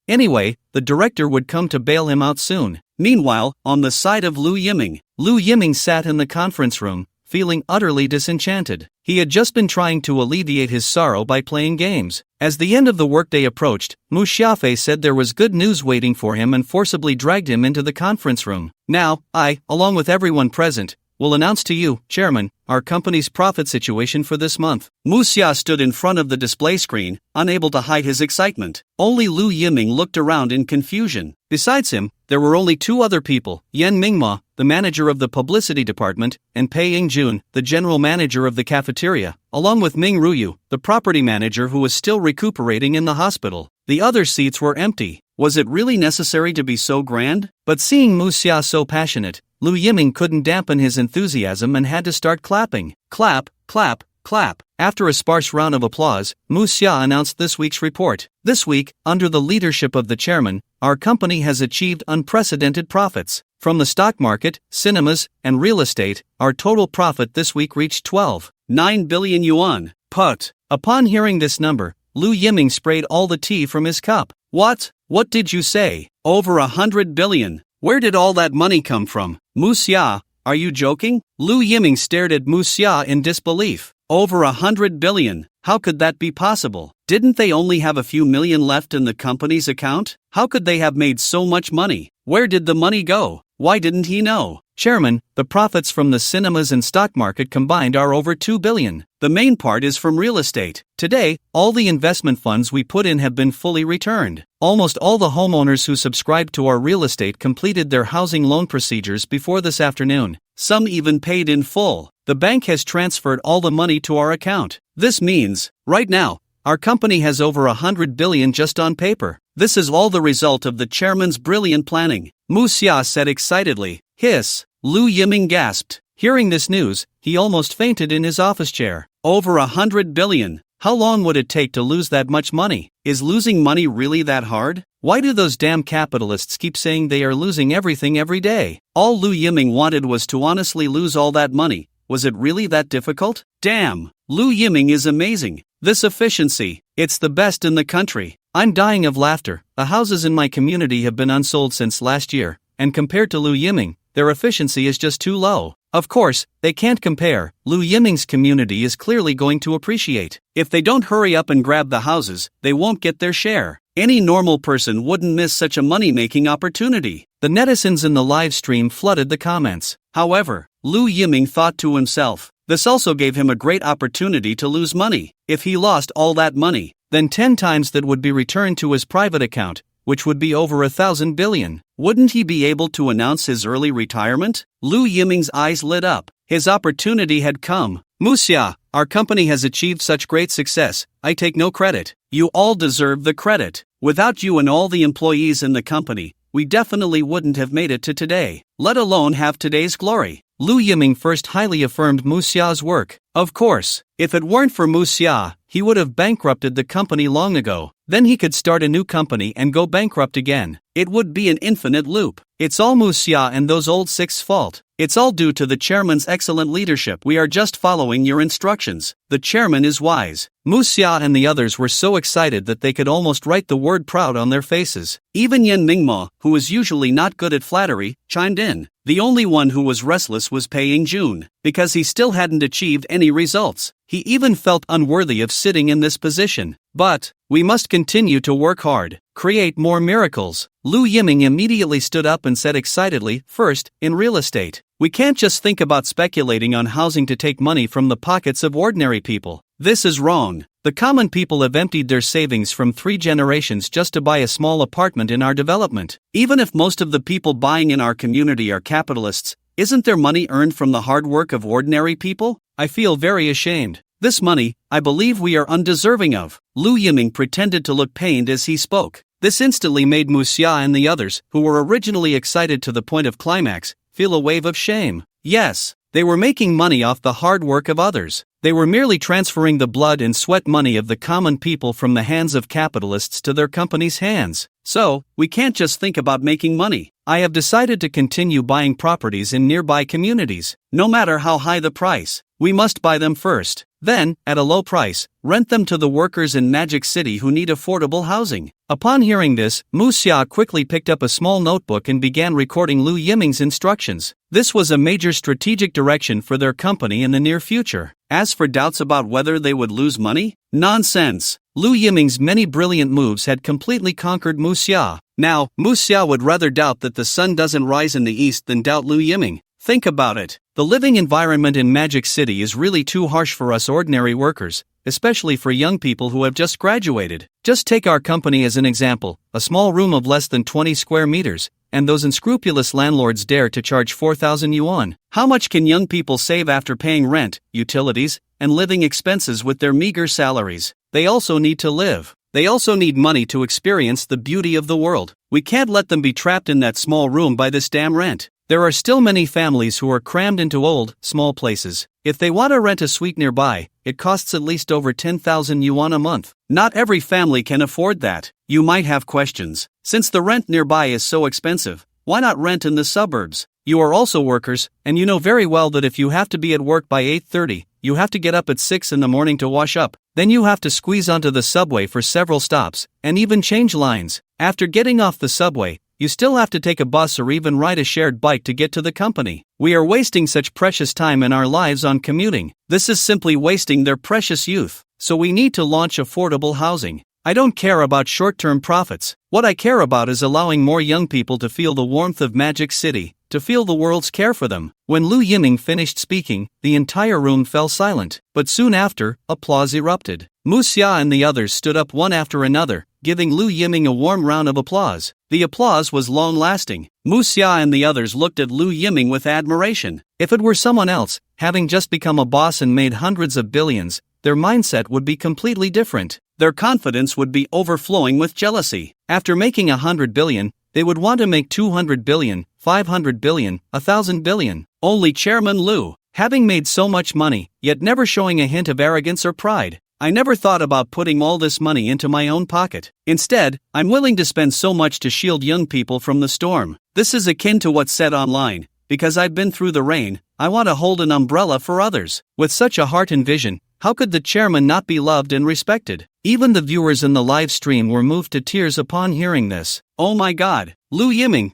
Anyway, the director would come to bail him out soon. Meanwhile, on the side of Lu Yiming sat in the conference room, feeling utterly disenchanted. He had just been trying to alleviate his sorrow by playing games. As the end of the workday approached, Mu Xiafei said there was good news waiting for him and forcibly dragged him into the conference room. Now, I, along with everyone present, will announce to you, Chairman, our company's profit situation for this month. Mu Xia stood in front of the display screen, unable to hide his excitement. Only Lu Yiming looked around in confusion. Besides him, there were only two other people, Yan Mingma, the manager of the publicity department, and Pei Yingjun, the general manager of the cafeteria, along with Ming Ruyu, the property manager who was still recuperating in the hospital. The other seats were empty. Was it really necessary to be so grand? But seeing Mu Xia so passionate, Lu Yiming couldn't dampen his enthusiasm and had to start clapping. Clap, clap, clap. After a sparse round of applause, Mu Xia announced this week's report. This week, under the leadership of the chairman, our company has achieved unprecedented profits. From the stock market, cinemas, and real estate, our total profit this week reached 12.9 billion yuan. Put. Upon hearing this number, Lu Yiming sprayed all the tea from his cup. What? What did you say? Over 100 billion. Where did all that money come from? Mu Xia, are you joking? Lu Yiming stared at Mu Xia in disbelief. Over 100 billion. How could that be possible? Didn't they only have a few million left in the company's account? How could they have made so much money? Where did the money go? Why didn't he know? Chairman, the profits from the cinemas and stock market combined are over 2 billion. The main part is from real estate. Today, all the investment funds we put in have been fully returned. Almost all the homeowners who subscribed to our real estate completed their housing loan procedures before this afternoon. Some even paid in full. The bank has transferred all the money to our account. This means, right now, our company has over 100 billion just on paper. This is all the result of the chairman's brilliant planning. Mu Xia said excitedly. Hiss. Lu Yiming gasped. Hearing this news, he almost fainted in his office chair. Over 100 billion. How long would it take to lose that much money? Is losing money really that hard? Why do those damn capitalists keep saying they are losing everything every day? All Lu Yiming wanted was to honestly lose all that money. Was it really that difficult? Damn, Lu Yiming is amazing. This efficiency, it's the best in the country. I'm dying of laughter. The houses in my community have been unsold since last year, and compared to Liu Yiming, their efficiency is just too low. Of course, they can't compare. Liu Yiming's community is clearly going to appreciate. If they don't hurry up and grab the houses, they won't get their share. Any normal person wouldn't miss such a money-making opportunity. The netizens in the live stream flooded the comments. However, Liu Yiming thought to himself, this also gave him a great opportunity to lose money. If he lost all that money, then 10 times that would be returned to his private account, which would be over 1,000 billion. Wouldn't he be able to announce his early retirement? Liu Yiming's eyes lit up. His opportunity had come. Muxia, our company has achieved such great success. I take no credit. You all deserve the credit. Without you and all the employees in the company, we definitely wouldn't have made it to today, let alone have today's glory. Liu Yiming first highly affirmed Muxia's work. Of course, if it weren't for Muxia, he would have bankrupted the company long ago. Then he could start a new company and go bankrupt again. It would be an infinite loop. It's all Muxia and those old six's fault. It's all due to the chairman's excellent leadership. We are just following your instructions. The chairman is wise. Muxia and the others were so excited that they could almost write the word proud on their faces. Even Yan Mingma, who is usually not good at flattery, chimed in. The only one who was restless was Pei Yingjun, because he still hadn't achieved any results. He even felt unworthy of sitting in this position. But we must continue to work hard, create more miracles. Liu Yiming immediately stood up and said excitedly, first, in real estate, we can't just think about speculating on housing to take money from the pockets of ordinary people. This is wrong. The common people have emptied their savings from 3 generations just to buy a small apartment in our development. Even if most of the people buying in our community are capitalists, isn't their money earned from the hard work of ordinary people? I feel very ashamed. This money, I believe we are undeserving of. Liu Yiming pretended to look pained as he spoke. This instantly made Muxia and the others, who were originally excited to the point of climax, feel a wave of shame. Yes, they were making money off the hard work of others. They were merely transferring the blood and sweat money of the common people from the hands of capitalists to their company's hands. So, we can't just think about making money. I have decided to continue buying properties in nearby communities. No matter how high the price, we must buy them first. Then, at a low price, rent them to the workers in Magic City who need affordable housing. Upon hearing this, Muxia quickly picked up a small notebook and began recording Liu Yiming's instructions. This was a major strategic direction for their company in the near future. As for doubts about whether they would lose money? Nonsense! Liu Yiming's many brilliant moves had completely conquered Muxia. Now, Muxia would rather doubt that the sun doesn't rise in the east than doubt Liu Yiming. Think about it. The living environment in Magic City is really too harsh for us ordinary workers, especially for young people who have just graduated. Just take our company as an example, a small room of less than 20 square meters, and those unscrupulous landlords dare to charge 4,000 yuan. How much can young people save after paying rent, utilities, and living expenses with their meager salaries? They also need to live. They also need money to experience the beauty of the world. We can't let them be trapped in that small room by this damn rent. There are still many families who are crammed into old, small places. If they want to rent a suite nearby, it costs at least over 10,000 yuan a month. Not every family can afford that. You might have questions. Since the rent nearby is so expensive, why not rent in the suburbs? You are also workers, and you know very well that if you have to be at work by 8:30, you have to get up at 6 in the morning to wash up. Then you have to squeeze onto the subway for several stops, and even change lines. After getting off the subway, you still have to take a bus or even ride a shared bike to get to the company. We are wasting such precious time in our lives on commuting. This is simply wasting their precious youth. So we need to launch affordable housing. I don't care about short-term profits. What I care about is allowing more young people to feel the warmth of Magic City, to feel the world's care for them. When Liu Yiming finished speaking, the entire room fell silent. But soon after, applause erupted. Muxia and the others stood up one after another, giving Liu Yiming a warm round of applause. The applause was long-lasting. Muxia and the others looked at Liu Yiming with admiration. If it were someone else, having just become a boss and made hundreds of billions, their mindset would be completely different. Their confidence would be overflowing with jealousy. After making 100 billion, they would want to make 200 billion, 500 billion, 1,000 billion. Only Chairman Liu, having made so much money, yet never showing a hint of arrogance or pride. I never thought about putting all this money into my own pocket. Instead, I'm willing to spend so much to shield young people from the storm. This is akin to what's said online. Because I've been through the rain, I want to hold an umbrella for others. With such a heart and vision, How could the chairman not be loved and respected? Even the viewers in the live stream were moved to tears upon hearing this. Oh my god, Lu Yiming,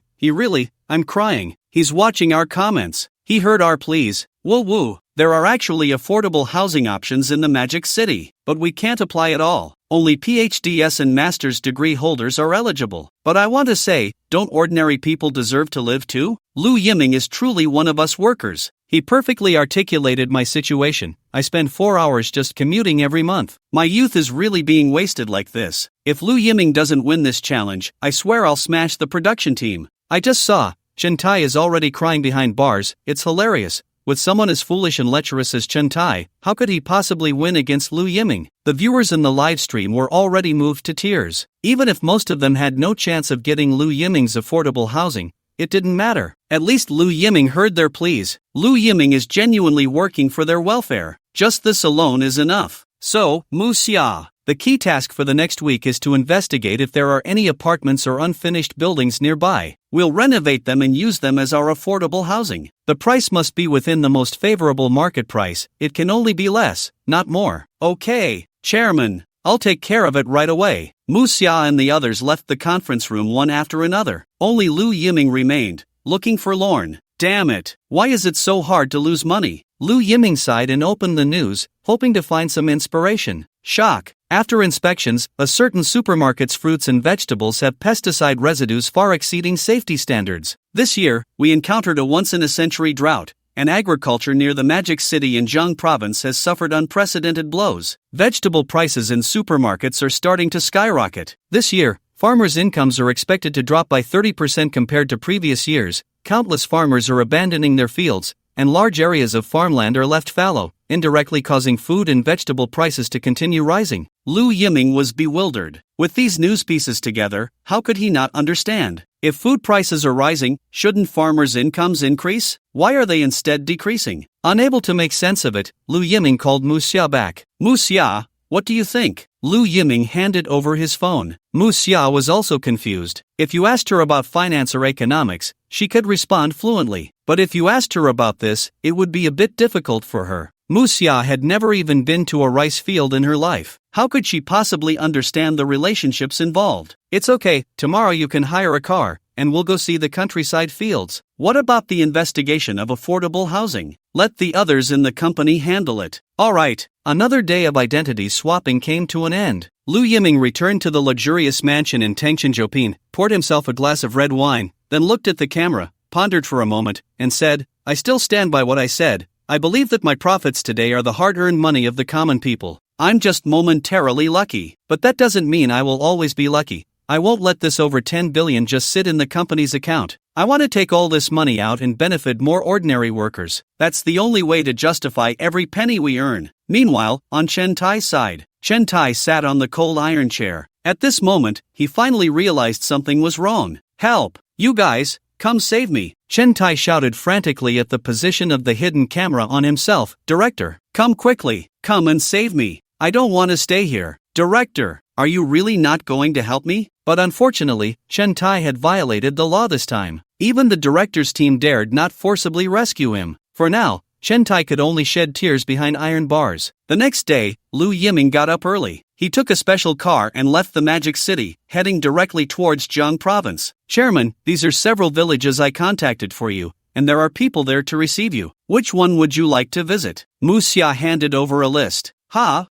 I'm crying. He's watching our comments. He heard our pleas. Woo woo. There are actually affordable housing options in the Magic City, but we can't apply at all. Only PhDs and master's degree holders are eligible. But I want to say, don't ordinary people deserve to live too? Lu Yiming is truly one of us workers. He perfectly articulated my situation. I spend 4 hours just commuting every month. My youth is really being wasted like this. If Lu Yiming doesn't win this challenge, I swear I'll smash the production team. I just saw, Chen Tai is already crying behind bars. It's hilarious. With someone as foolish and lecherous as Chen Tai, how could he possibly win against Lu Yiming? The viewers in the live stream were already moved to tears. Even if most of them had no chance of getting Lu Yiming's affordable housing, it didn't matter. At least Lu Yiming heard their pleas. Lu Yiming is genuinely working for their welfare. Just this alone is enough. So, Mu Xia, the key task for the next week is to investigate if there are any apartments or unfinished buildings nearby. We'll renovate them and use them as our affordable housing. The price must be within the most favorable market price. It can only be less, not more. Okay, Chairman, I'll take care of it right away. Mu Xia and the others left the conference room one after another. Only Lu Yiming remained, looking forlorn. Damn it, why is it so hard to lose money? Lu Yiming sighed and opened the news, hoping to find some inspiration. Shock. After inspections, a certain supermarket's fruits and vegetables have pesticide residues far exceeding safety standards. This year, we encountered a once-in-a-century drought, and agriculture near the Magic City in Jiang Province has suffered unprecedented blows. Vegetable prices in supermarkets are starting to skyrocket. This year, farmers' incomes are expected to drop by 30% compared to previous years. Countless farmers are abandoning their fields, and large areas of farmland are left fallow, indirectly causing food and vegetable prices to continue rising. Lu Yiming was bewildered. With these news pieces together, how could he not understand? If food prices are rising, shouldn't farmers' incomes increase? Why are they instead decreasing? Unable to make sense of it, Lu Yiming called Mu Xia back. Mu Xia, what do you think? Lu Yiming handed over his phone. Mu Xia was also confused. If you asked her about finance or economics, she could respond fluently. But if you asked her about this, it would be a bit difficult for her. Mu Xia had never even been to a rice field in her life. How could she possibly understand the relationships involved? It's okay, tomorrow you can hire a car, and we'll go see the countryside fields. What about the investigation of affordable housing? Let the others in the company handle it. Alright, another day of identity swapping came to an end. Lu Yiming returned to the luxurious mansion in Tengchenjiupin, poured himself a glass of red wine, then looked at the camera, pondered for a moment, and said, I still stand by what I said. I believe that my profits today are the hard-earned money of the common people. I'm just momentarily lucky. But that doesn't mean I will always be lucky. I won't let this over 10 billion just sit in the company's account. I want to take all this money out and benefit more ordinary workers. That's the only way to justify every penny we earn. Meanwhile, on Chen Tai's side, Chen Tai sat on the cold iron chair. At this moment, he finally realized something was wrong. Help! You guys, come save me! Chen Tai shouted frantically at the position of the hidden camera on himself. Director, come quickly, come and save me. I don't want to stay here. Director, are you really not going to help me? But unfortunately, Chen Tai had violated the law this time. Even the director's team dared not forcibly rescue him. For now, Chen Tai could only shed tears behind iron bars. The next day, Lu Yiming got up early. He took a special car and left the Magic City, heading directly towards Jiang Province. Chairman, these are several villages I contacted for you, and there are people there to receive you. Which one would you like to visit? Mu Xia handed over a list.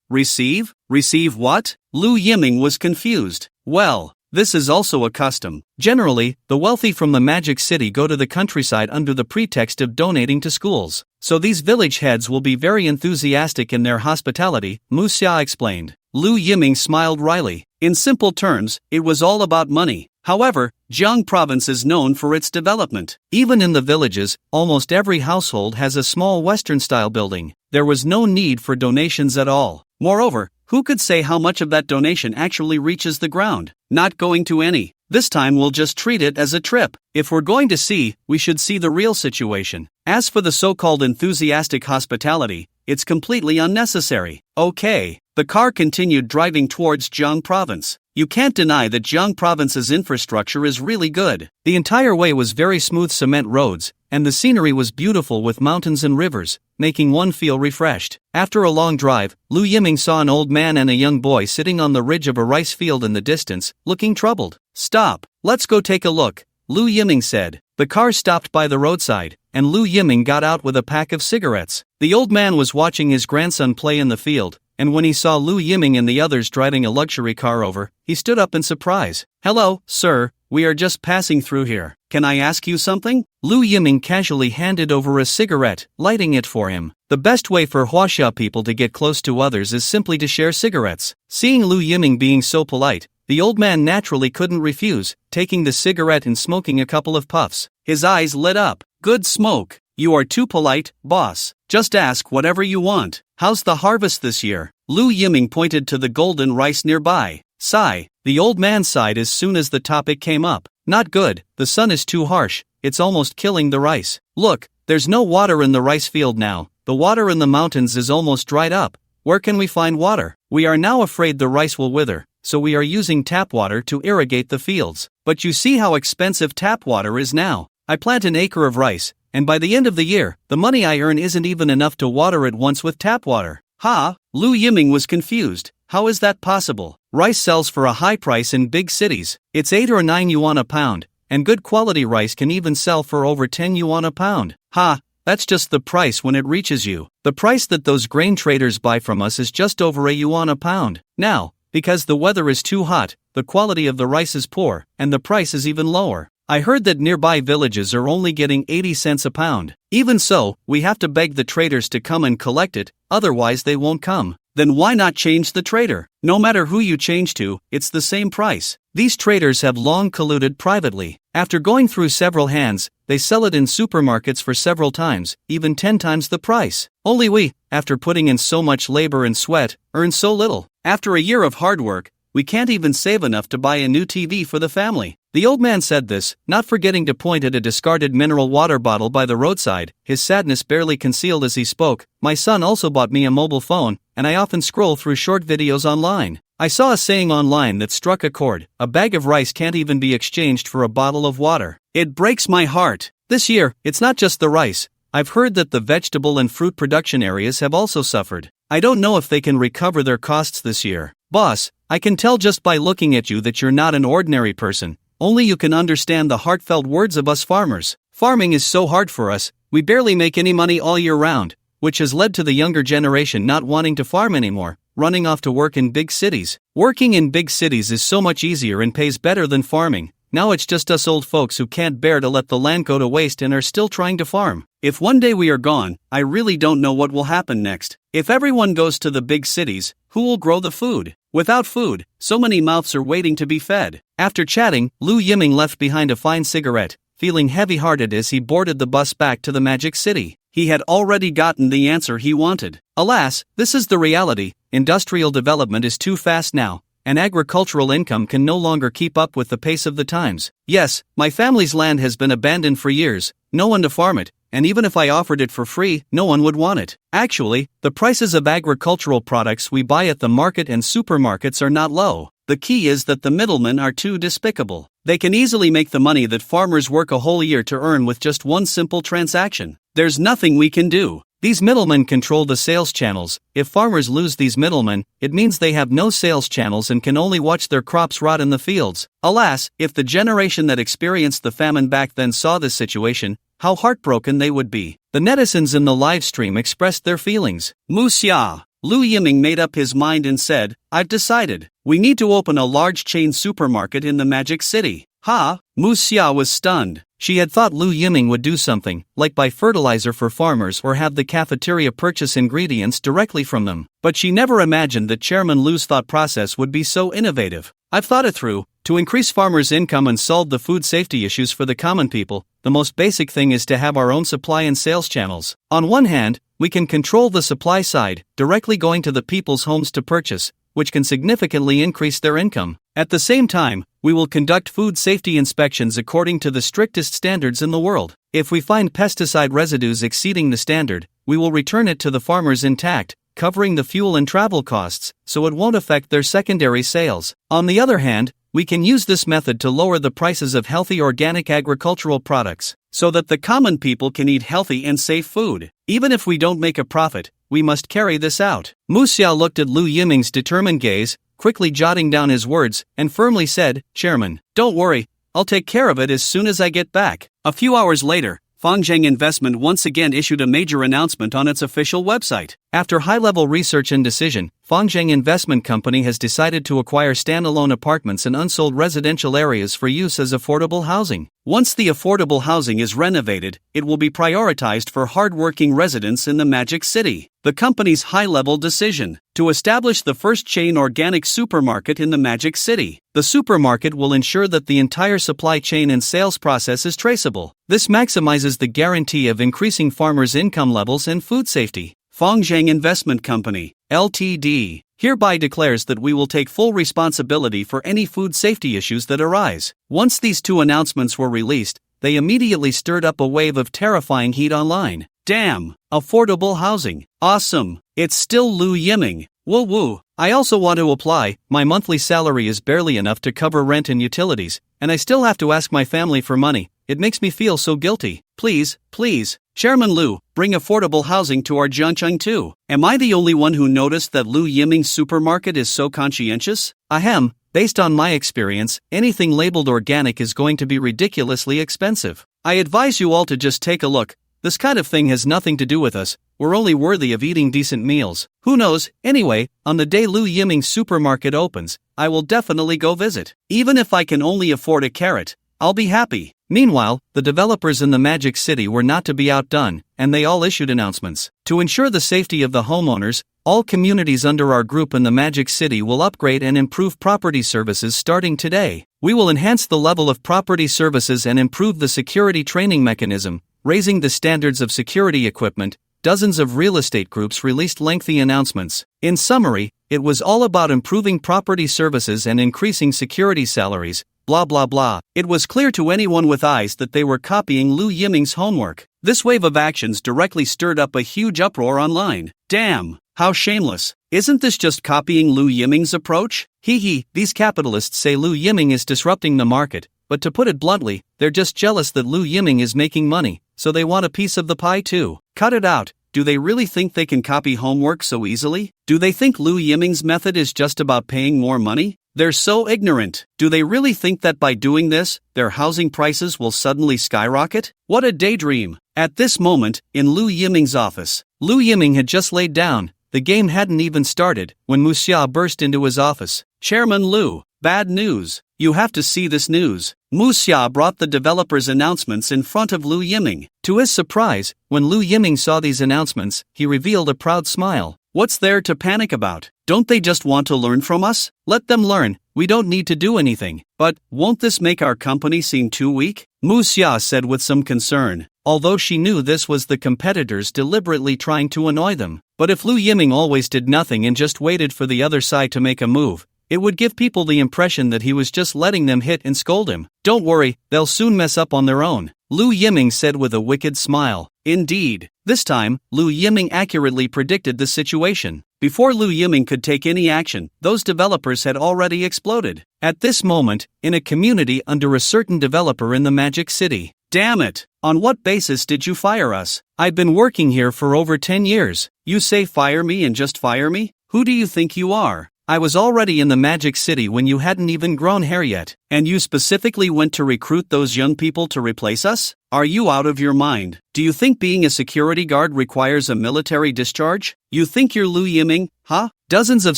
Receive? Receive what? Lu Yiming was confused. Well, this is also a custom. Generally, the wealthy from the Magic City go to the countryside under the pretext of donating to schools. So these village heads will be very enthusiastic in their hospitality, Mu Xia explained. Lu Yiming smiled wryly. In simple terms, it was all about money. However, Jiang Province is known for its development. Even in the villages, almost every household has a small Western-style building. There was no need for donations at all. Moreover, who could say how much of that donation actually reaches the ground? Not going to any. This time we'll just treat it as a trip. If we're going to see, we should see the real situation. As for the so-called enthusiastic hospitality, it's completely unnecessary. Okay. The car continued driving towards Jiang Province. You can't deny that Jiang Province's infrastructure is really good. The entire way was very smooth cement roads, and the scenery was beautiful with mountains and rivers, making one feel refreshed. After a long drive, Lu Yiming saw an old man and a young boy sitting on the ridge of a rice field in the distance, looking troubled. "Stop, let's go take a look," Lu Yiming said. The car stopped by the roadside, and Lu Yiming got out with a pack of cigarettes. The old man was watching his grandson play in the field, and when he saw Lu Yiming and the others driving a luxury car over, he stood up in surprise. "Hello, sir, we are just passing through here. Can I ask you something?" Lu Yiming casually handed over a cigarette, lighting it for him. The best way for Huaxia people to get close to others is simply to share cigarettes. Seeing Lu Yiming being so polite, the old man naturally couldn't refuse, taking the cigarette and smoking a couple of puffs. His eyes lit up. "Good smoke. You are too polite, boss. Just ask whatever you want. How's the harvest this year?" Lu Yiming pointed to the golden rice nearby. Sigh. The old man sighed as soon as the topic came up. "Not good, the sun is too harsh, it's almost killing the rice. Look, there's no water in the rice field now, the water in the mountains is almost dried up. Where can we find water? We are now afraid the rice will wither, so we are using tap water to irrigate the fields. But you see how expensive tap water is now. I plant an acre of rice, and by the end of the year, the money I earn isn't even enough to water it once with tap water." "Ha?" Lu Yiming was confused. "How is that possible? Rice sells for a high price in big cities. It's 8 or 9 yuan a pound, and good quality rice can even sell for over 10 yuan a pound." "Ha, that's just the price when it reaches you. The price that those grain traders buy from us is just over a yuan a pound. Now, because the weather is too hot, the quality of the rice is poor, and the price is even lower. I heard that nearby villages are only getting 80 cents a pound. Even so, we have to beg the traders to come and collect it, otherwise they won't come." "Then why not change the trader? No matter who you change to, it's the same price. These traders have long colluded privately. After going through several hands, they sell it in supermarkets for several times, even 10 times the price. Only we, after putting in so much labor and sweat, earn so little. After a year of hard work, we can't even save enough to buy a new TV for the family." The old man said this, not forgetting to point at a discarded mineral water bottle by the roadside, his sadness barely concealed as he spoke. "My son also bought me a mobile phone, and I often scroll through short videos online. I saw a saying online that struck a chord: a bag of rice can't even be exchanged for a bottle of water. It breaks my heart. This year, it's not just the rice. I've heard that the vegetable and fruit production areas have also suffered. I don't know if they can recover their costs this year. Boss, I can tell just by looking at you that you're not an ordinary person. Only you can understand the heartfelt words of us farmers. Farming is so hard for us, we barely make any money all year round, which has led to the younger generation not wanting to farm anymore, running off to work in big cities. Working in big cities is so much easier and pays better than farming. Now it's just us old folks who can't bear to let the land go to waste and are still trying to farm. If one day we are gone, I really don't know what will happen next. If everyone goes to the big cities, who will grow the food? Without food, so many mouths are waiting to be fed." After chatting, Lu Yiming left behind a fine cigarette, feeling heavy-hearted as he boarded the bus back to the Magic City. He had already gotten the answer he wanted. Alas, this is the reality. Industrial development is too fast now, and agricultural income can no longer keep up with the pace of the times. Yes, my family's land has been abandoned for years, no one to farm it, and even if I offered it for free, no one would want it. Actually, the prices of agricultural products we buy at the market and supermarkets are not low. The key is that the middlemen are too despicable. They can easily make the money that farmers work a whole year to earn with just one simple transaction. There's nothing we can do. These middlemen control the sales channels. If farmers lose these middlemen, it means they have no sales channels and can only watch their crops rot in the fields. Alas, if the generation that experienced the famine back then saw this situation, how heartbroken they would be. The netizens in the live stream expressed their feelings. "Muxia." Lu Yiming made up his mind and said, "I've decided. We need to open a large chain supermarket in the Magic City." "Ha?" Muxia was stunned. She had thought Lu Yiming would do something, like buy fertilizer for farmers or have the cafeteria purchase ingredients directly from them. But she never imagined that Chairman Lu's thought process would be so innovative. "I've thought it through. To increase farmers' income and solve the food safety issues for the common people, the most basic thing is to have our own supply and sales channels. On one hand, we can control the supply side, directly going to the people's homes to purchase, which can significantly increase their income. At the same time, we will conduct food safety inspections according to the strictest standards in the world. If we find pesticide residues exceeding the standard, we will return it to the farmers intact, covering the fuel and travel costs, so it won't affect their secondary sales. On the other hand, we can use this method to lower the prices of healthy organic agricultural products. so that the common people can eat healthy and safe food. Even if we don't make a profit, we must carry this out. Mu Xia looked at Lu Yiming's determined gaze, quickly jotting down his words, and firmly said, "Chairman, don't worry, I'll take care of it as soon as I get back." A few hours later, Fangzheng Investment once again issued a major announcement on its official website. After high-level research and decision, Fangzheng Investment Company has decided to acquire standalone apartments and unsold residential areas for use as affordable housing. Once the affordable housing is renovated, it will be prioritized for hard-working residents in the Magic City. The company's high-level decision to establish the first chain organic supermarket in the Magic City. The supermarket will ensure that the entire supply chain and sales process is traceable. This maximizes the guarantee of increasing farmers' income levels and food safety. Fangzheng Investment Company, Ltd., hereby declares that we will take full responsibility for any food safety issues that arise. Once these two announcements were released, they immediately stirred up a wave of terrifying heat online. Damn! Affordable housing. Awesome! It's still Lu Yiming. Woo woo. I also want to apply. My monthly salary is barely enough to cover rent and utilities, and I still have to ask my family for money. It makes me feel so guilty. Please, please, Chairman Lu, bring affordable housing to our Jinchang too. Am I the only one who noticed that Lu Yiming's supermarket is so conscientious? Ahem, based on my experience, anything labeled organic is going to be ridiculously expensive. I advise you all to just take a look. This kind of thing has nothing to do with us. We're only worthy of eating decent meals. Who knows? Anyway, on the day Lu Yiming's supermarket opens, I will definitely go visit. Even if I can only afford a carrot, I'll be happy. Meanwhile, the developers in the Magic City were not to be outdone, and they all issued announcements. To ensure the safety of the homeowners, all communities under our group in the Magic City will upgrade and improve property services starting today. We will enhance the level of property services and improve the security training mechanism, raising the standards of security equipment. Dozens of real estate groups released lengthy announcements. In summary, it was all about improving property services and increasing security salaries. Blah blah blah. It was clear to anyone with eyes that they were copying Lu Yiming's homework. This wave of actions directly stirred up a huge uproar online. Damn, how shameless. Isn't this just copying Lu Yiming's approach? These capitalists say Lu Yiming is disrupting the market, but to put it bluntly, they're just jealous that Lu Yiming is making money, so they want a piece of the pie too. Cut it out. Do they really think they can copy homework so easily? Do they think Lu Yiming's method is just about paying more money? They're so ignorant. Do they really think that by doing this, their housing prices will suddenly skyrocket? What a daydream. At this moment, in Lu Yiming's office, Lu Yiming had just laid down. The game hadn't even started when Mu Xia burst into his office. Chairman Lu, bad news. You have to see this news. Mu Xia brought the developers' announcements in front of Lu Yiming. To his surprise, when Lu Yiming saw these announcements, he revealed a proud smile. What's there to panic about? Don't they just want to learn from us? Let them learn. We don't need to do anything. But won't this make our company seem too weak? Mu Xia said with some concern, although she knew this was the competitors deliberately trying to annoy them. But if Lu Yiming always did nothing and just waited for the other side to make a move, it would give people the impression that he was just letting them hit and scold him. Don't worry, they'll soon mess up on their own, Lu Yiming said with a wicked smile. Indeed. This time, Lu Yiming accurately predicted the situation. Before Lu Yiming could take any action, those developers had already exploded. At this moment, in a community under a certain developer in the Magic City. Damn it! On what basis did you fire us? I've been working here for over 10 years. You say fire me and just fire me? Who do you think you are? I was already in the Magic City when you hadn't even grown hair yet, and you specifically went to recruit those young people to replace us? Are you out of your mind? Do you think being a security guard requires a military discharge? You think you're Lu Yiming, huh? Dozens of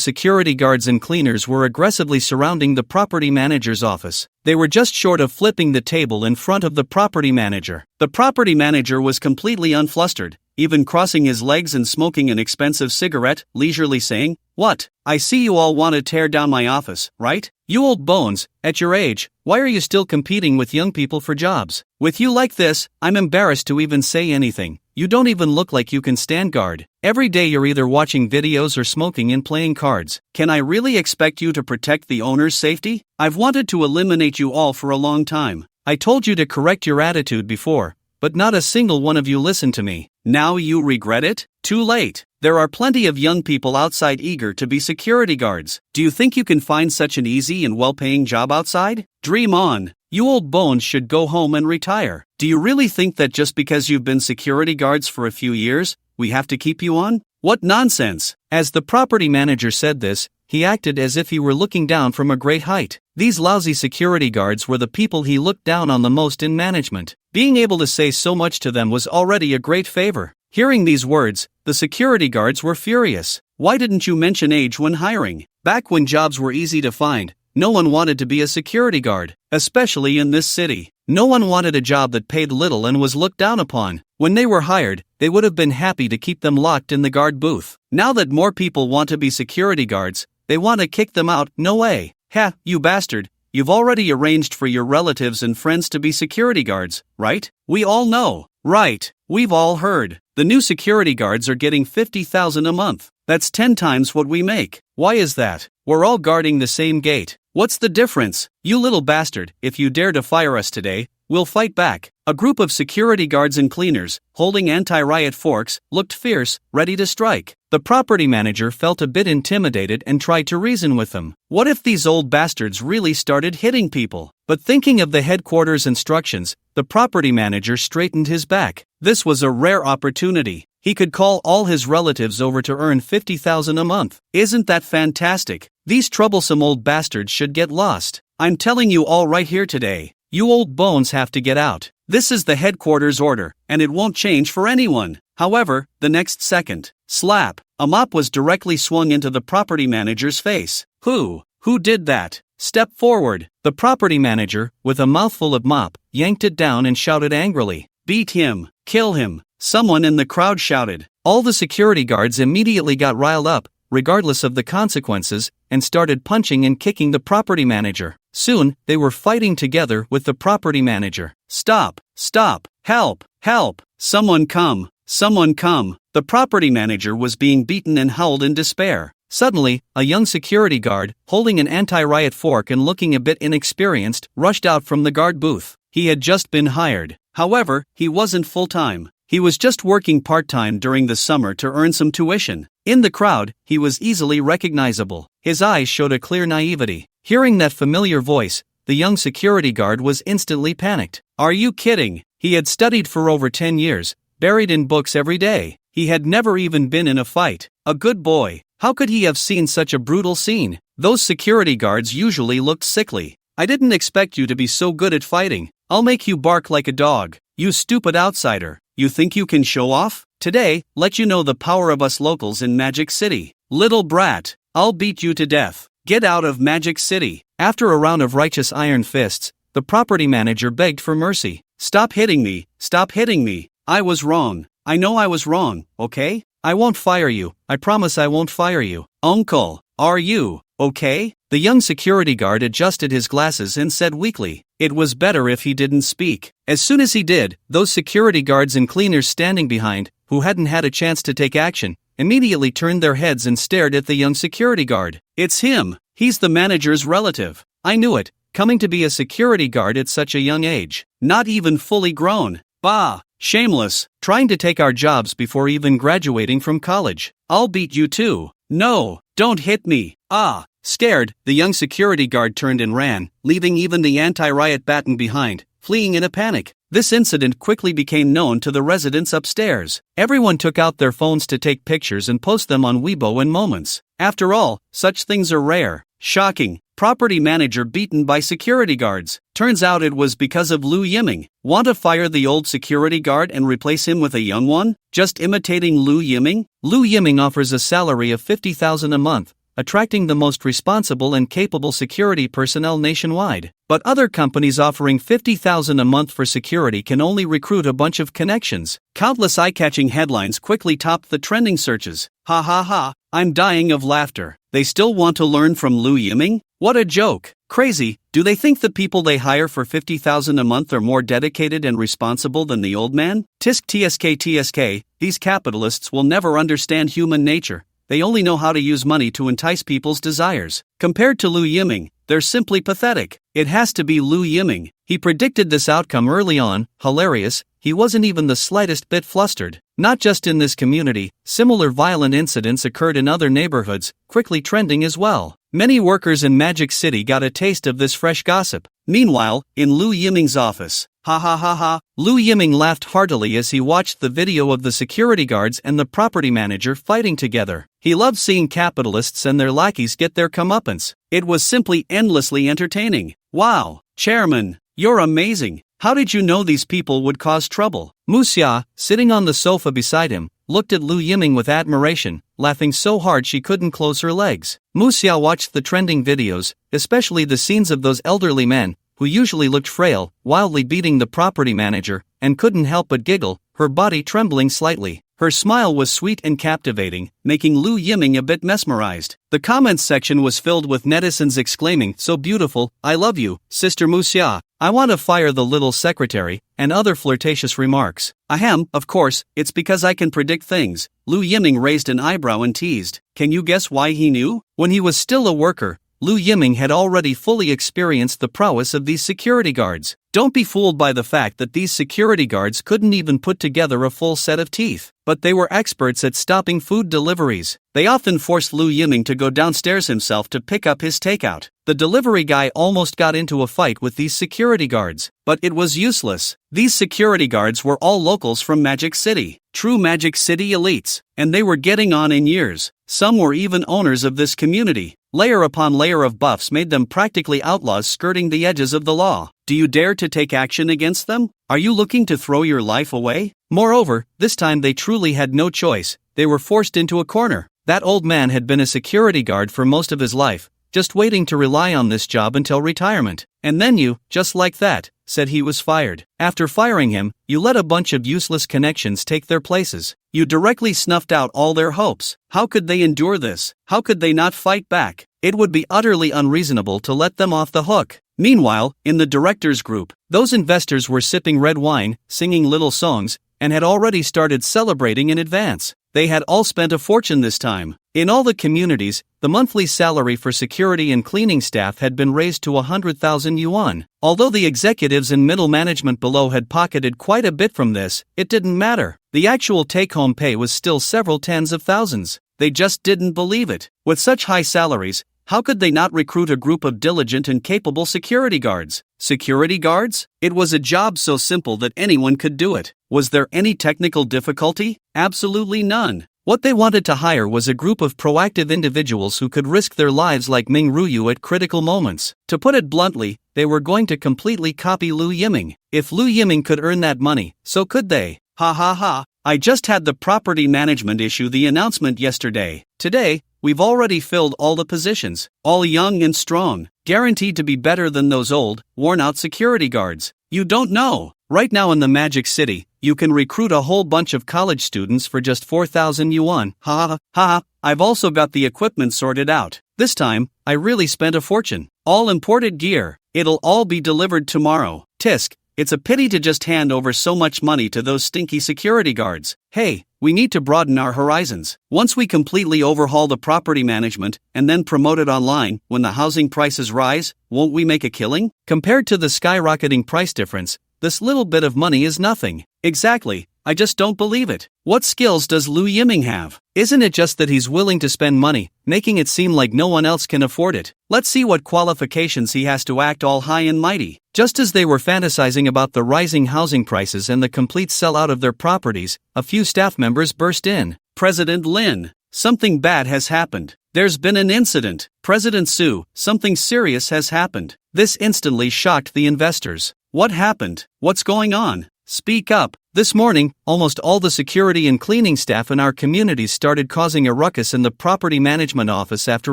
security guards and cleaners were aggressively surrounding the property manager's office. They were just short of flipping the table in front of the property manager. The property manager was completely unflustered, even crossing his legs and smoking an expensive cigarette, leisurely saying, "What? I see you all want to tear down my office, right? You old bones, at your age, why are you still competing with young people for jobs? With you like this, I'm embarrassed to even say anything. You don't even look like you can stand guard. Every day you're either watching videos or smoking and playing cards. Can I really expect you to protect the owner's safety? I've wanted to eliminate you all for a long time. I told you to correct your attitude before, but not a single one of you listened to me. Now you regret it? Too late. There are plenty of young people outside eager to be security guards. Do you think you can find such an easy and well-paying job outside? Dream on. You old bones should go home and retire. Do you really think that just because you've been security guards for a few years, we have to keep you on? What nonsense! As the property manager said this, he acted as if he were looking down from a great height. These lousy security guards were the people he looked down on the most in management. Being able to say so much to them was already a great favor. Hearing these words, the security guards were furious. Why didn't you mention age when hiring? Back when jobs were easy to find, no one wanted to be a security guard, especially in this city. No one wanted a job that paid little and was looked down upon. When they were hired, they would have been happy to keep them locked in the guard booth. Now that more people want to be security guards, they want to kick them out. No way. Ha, you bastard. You've already arranged for your relatives and friends to be security guards, right? We all know. Right. We've all heard. The new security guards are getting $50,000 a month. That's 10 times what we make. Why is that? We're all guarding the same gate. What's the difference? You little bastard, if you dare to fire us today, we'll fight back. A group of security guards and cleaners, holding anti-riot forks, looked fierce, ready to strike. The property manager felt a bit intimidated and tried to reason with them. What if these old bastards really started hitting people? But thinking of the headquarters instructions, the property manager straightened his back. This was a rare opportunity. He could call all his relatives over to earn $50,000 a month. Isn't that fantastic? These troublesome old bastards should get lost. I'm telling you all right here today. You old bones have to get out. This is the headquarters order, and it won't change for anyone. However, the next second, slap, a mop was directly swung into the property manager's face. Who did that? Step forward. The property manager, with a mouthful of mop, yanked it down and shouted angrily, "Beat him! Kill him!" Someone in the crowd shouted. All the security guards immediately got riled up, regardless of the consequences, and started punching and kicking the property manager. Soon, they were fighting together with the property manager. Stop! Stop! Help! Help! Someone come! Someone come! The property manager was being beaten and howled in despair. Suddenly, a young security guard, holding an anti-riot fork and looking a bit inexperienced, rushed out from the guard booth. He had just been hired. However, he wasn't full-time. He was just working part-time during the summer to earn some tuition. In the crowd, he was easily recognizable. His eyes showed a clear naivety. Hearing that familiar voice, the young security guard was instantly panicked. Are you kidding? He had studied for over 10 years, buried in books every day. He had never even been in a fight. A good boy. How could he have seen such a brutal scene? Those security guards usually looked sickly. I didn't expect you to be so good at fighting. I'll make you bark like a dog. You stupid outsider. You think you can show off? Today, let you know the power of us locals in Magic City. Little brat, I'll beat you to death. Get out of Magic City. After a round of righteous iron fists, the property manager begged for mercy. Stop hitting me. Stop hitting me. I was wrong. I know I was wrong, okay? I won't fire you. I promise I won't fire you. Uncle, are you okay? The young security guard adjusted his glasses and said weakly, it was better if he didn't speak. As soon as he did, those security guards and cleaners standing behind, who hadn't had a chance to take action, immediately turned their heads and stared at the young security guard. It's him. He's the manager's relative. I knew it, coming to be a security guard at such a young age. Not even fully grown. Bah! Shameless, trying to take our jobs before even graduating from college. I'll beat you too. No, don't hit me. Ah! Scared, the young security guard turned and ran, leaving even the anti-riot baton behind, fleeing in a panic. This incident quickly became known to the residents upstairs. Everyone took out their phones to take pictures and post them on Weibo in moments. After all, such things are rare. Shocking. Property manager beaten by security guards. Turns out it was because of Lu Yiming. Want to fire the old security guard and replace him with a young one? Just imitating Lu Yiming? Lu Yiming offers a salary of $50,000 a month, attracting the most responsible and capable security personnel nationwide. But other companies offering $50,000 a month for security can only recruit a bunch of connections. Countless eye-catching headlines quickly topped the trending searches. Ha ha ha, I'm dying of laughter. They still want to learn from Lu Yiming? What a joke. Crazy. Do they think the people they hire for $50,000 a month are more dedicated and responsible than the old man? Tisk tsk tsk, these capitalists will never understand human nature. They only know how to use money to entice people's desires. Compared to Lu Yiming, they're simply pathetic. It has to be Lu Yiming. He predicted this outcome early on. Hilarious, he wasn't even the slightest bit flustered. Not just in this community, similar violent incidents occurred in other neighborhoods, quickly trending as well. Many workers in Magic City got a taste of this fresh gossip. Meanwhile, in Lu Yiming's office. Ha ha ha ha. Lu Yiming laughed heartily as he watched the video of the security guards and the property manager fighting together. He loved seeing capitalists and their lackeys get their comeuppance. It was simply endlessly entertaining. Wow, Chairman, you're amazing. How did you know these people would cause trouble? Muxia, sitting on the sofa beside him, looked at Lu Yiming with admiration, laughing so hard she couldn't close her legs. Muxia watched the trending videos, especially the scenes of those elderly men, who usually looked frail, wildly beating the property manager, and couldn't help but giggle, her body trembling slightly. Her smile was sweet and captivating, making Lu Yiming a bit mesmerized. The comments section was filled with netizens exclaiming, "So beautiful, I love you, Sister Muxia, I want to fire the little secretary," and other flirtatious remarks. Ahem, of course, it's because I can predict things. Lu Yiming raised an eyebrow and teased. Can you guess why he knew? When he was still a worker, Lu Yiming had already fully experienced the prowess of these security guards. Don't be fooled by the fact that these security guards couldn't even put together a full set of teeth, but they were experts at stopping food deliveries. They often forced Lu Yiming to go downstairs himself to pick up his takeout. The delivery guy almost got into a fight with these security guards, but it was useless. These security guards were all locals from Magic City, true Magic City elites, and they were getting on in years. Some were even owners of this community. Layer upon layer of buffs made them practically outlaws skirting the edges of the law. Do you dare to take action against them? Are you looking to throw your life away? Moreover, this time they truly had no choice. They were forced into a corner. That old man had been a security guard for most of his life, just waiting to rely on this job until retirement. And then you, just like that, said he was fired. After firing him, you let a bunch of useless connections take their places. You directly snuffed out all their hopes. How could they endure this? How could they not fight back? It would be utterly unreasonable to let them off the hook. Meanwhile, in the directors' group, those investors were sipping red wine, singing little songs, and had already started celebrating in advance. They had all spent a fortune this time. In all the communities, the monthly salary for security and cleaning staff had been raised to 100,000 yuan. Although the executives and middle management below had pocketed quite a bit from this, it didn't matter. The actual take-home pay was still several tens of thousands. They just didn't believe it. With such high salaries, how could they not recruit a group of diligent and capable security guards? Security guards? It was a job so simple that anyone could do it. Was there any technical difficulty? Absolutely none. What they wanted to hire was a group of proactive individuals who could risk their lives like Ming Ruyu at critical moments. To put it bluntly, they were going to completely copy Lu Yiming. If Lu Yiming could earn that money, so could they. Ha ha ha. I just had the property management issue the announcement yesterday. Today, we've already filled all the positions, all young and strong, guaranteed to be better than those old, worn-out security guards. You don't know. Right now in the Magic City, you can recruit a whole bunch of college students for just 4,000 yuan. Ha ha ha. I've also got the equipment sorted out. This time, I really spent a fortune. All imported gear. It'll all be delivered tomorrow. Tisk. It's a pity to just hand over so much money to those stinky security guards. Hey, we need to broaden our horizons. Once we completely overhaul the property management and then promote it online, when the housing prices rise, won't we make a killing? Compared to the skyrocketing price difference, this little bit of money is nothing. Exactly. I just don't believe it. What skills does Lu Yiming have? Isn't it just that he's willing to spend money, making it seem like no one else can afford it? Let's see what qualifications he has to act all high and mighty. Just as they were fantasizing about the rising housing prices and the complete sellout of their properties, a few staff members burst in. President Lin, something bad has happened. There's been an incident. President Su, something serious has happened. This instantly shocked the investors. What happened? What's going on? Speak up. This morning, almost all the security and cleaning staff in our communities started causing a ruckus in the property management office after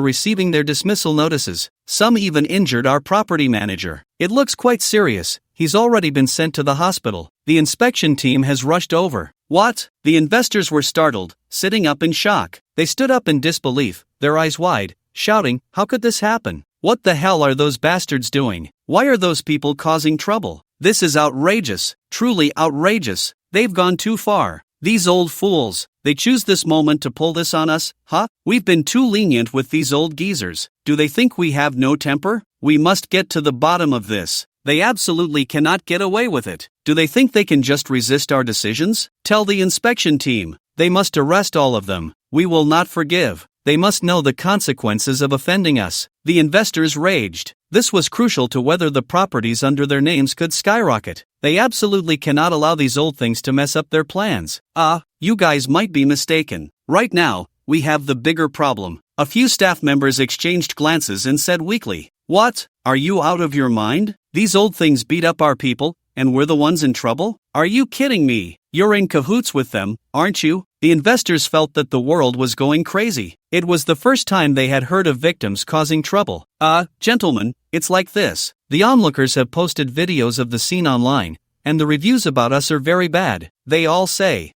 receiving their dismissal notices. Some even injured our property manager. It looks quite serious. He's already been sent to the hospital. The inspection team has rushed over. What? The investors were startled, sitting up in shock. They stood up in disbelief, their eyes wide, shouting, "How could this happen? What the hell are those bastards doing? Why are those people causing trouble? This is outrageous, truly outrageous. They've gone too far. These old fools, they choose this moment to pull this on us, huh? We've been too lenient with these old geezers. Do they think we have no temper? We must get to the bottom of this. They absolutely cannot get away with it. Do they think they can just resist our decisions? Tell the inspection team. They must arrest all of them. We will not forgive. They must know the consequences of offending us." The investors raged. This was crucial to whether the properties under their names could skyrocket. They absolutely cannot allow these old things to mess up their plans. You guys might be mistaken. Right now, we have the bigger problem. A few staff members exchanged glances and said weakly, "What? Are you out of your mind? These old things beat up our people, and we're the ones in trouble? Are you kidding me? You're in cahoots with them, aren't you?" The investors felt that the world was going crazy. It was the first time they had heard of victims causing trouble. Gentlemen, it's like this. The onlookers have posted videos of the scene online, and the reviews about us are very bad. They all say.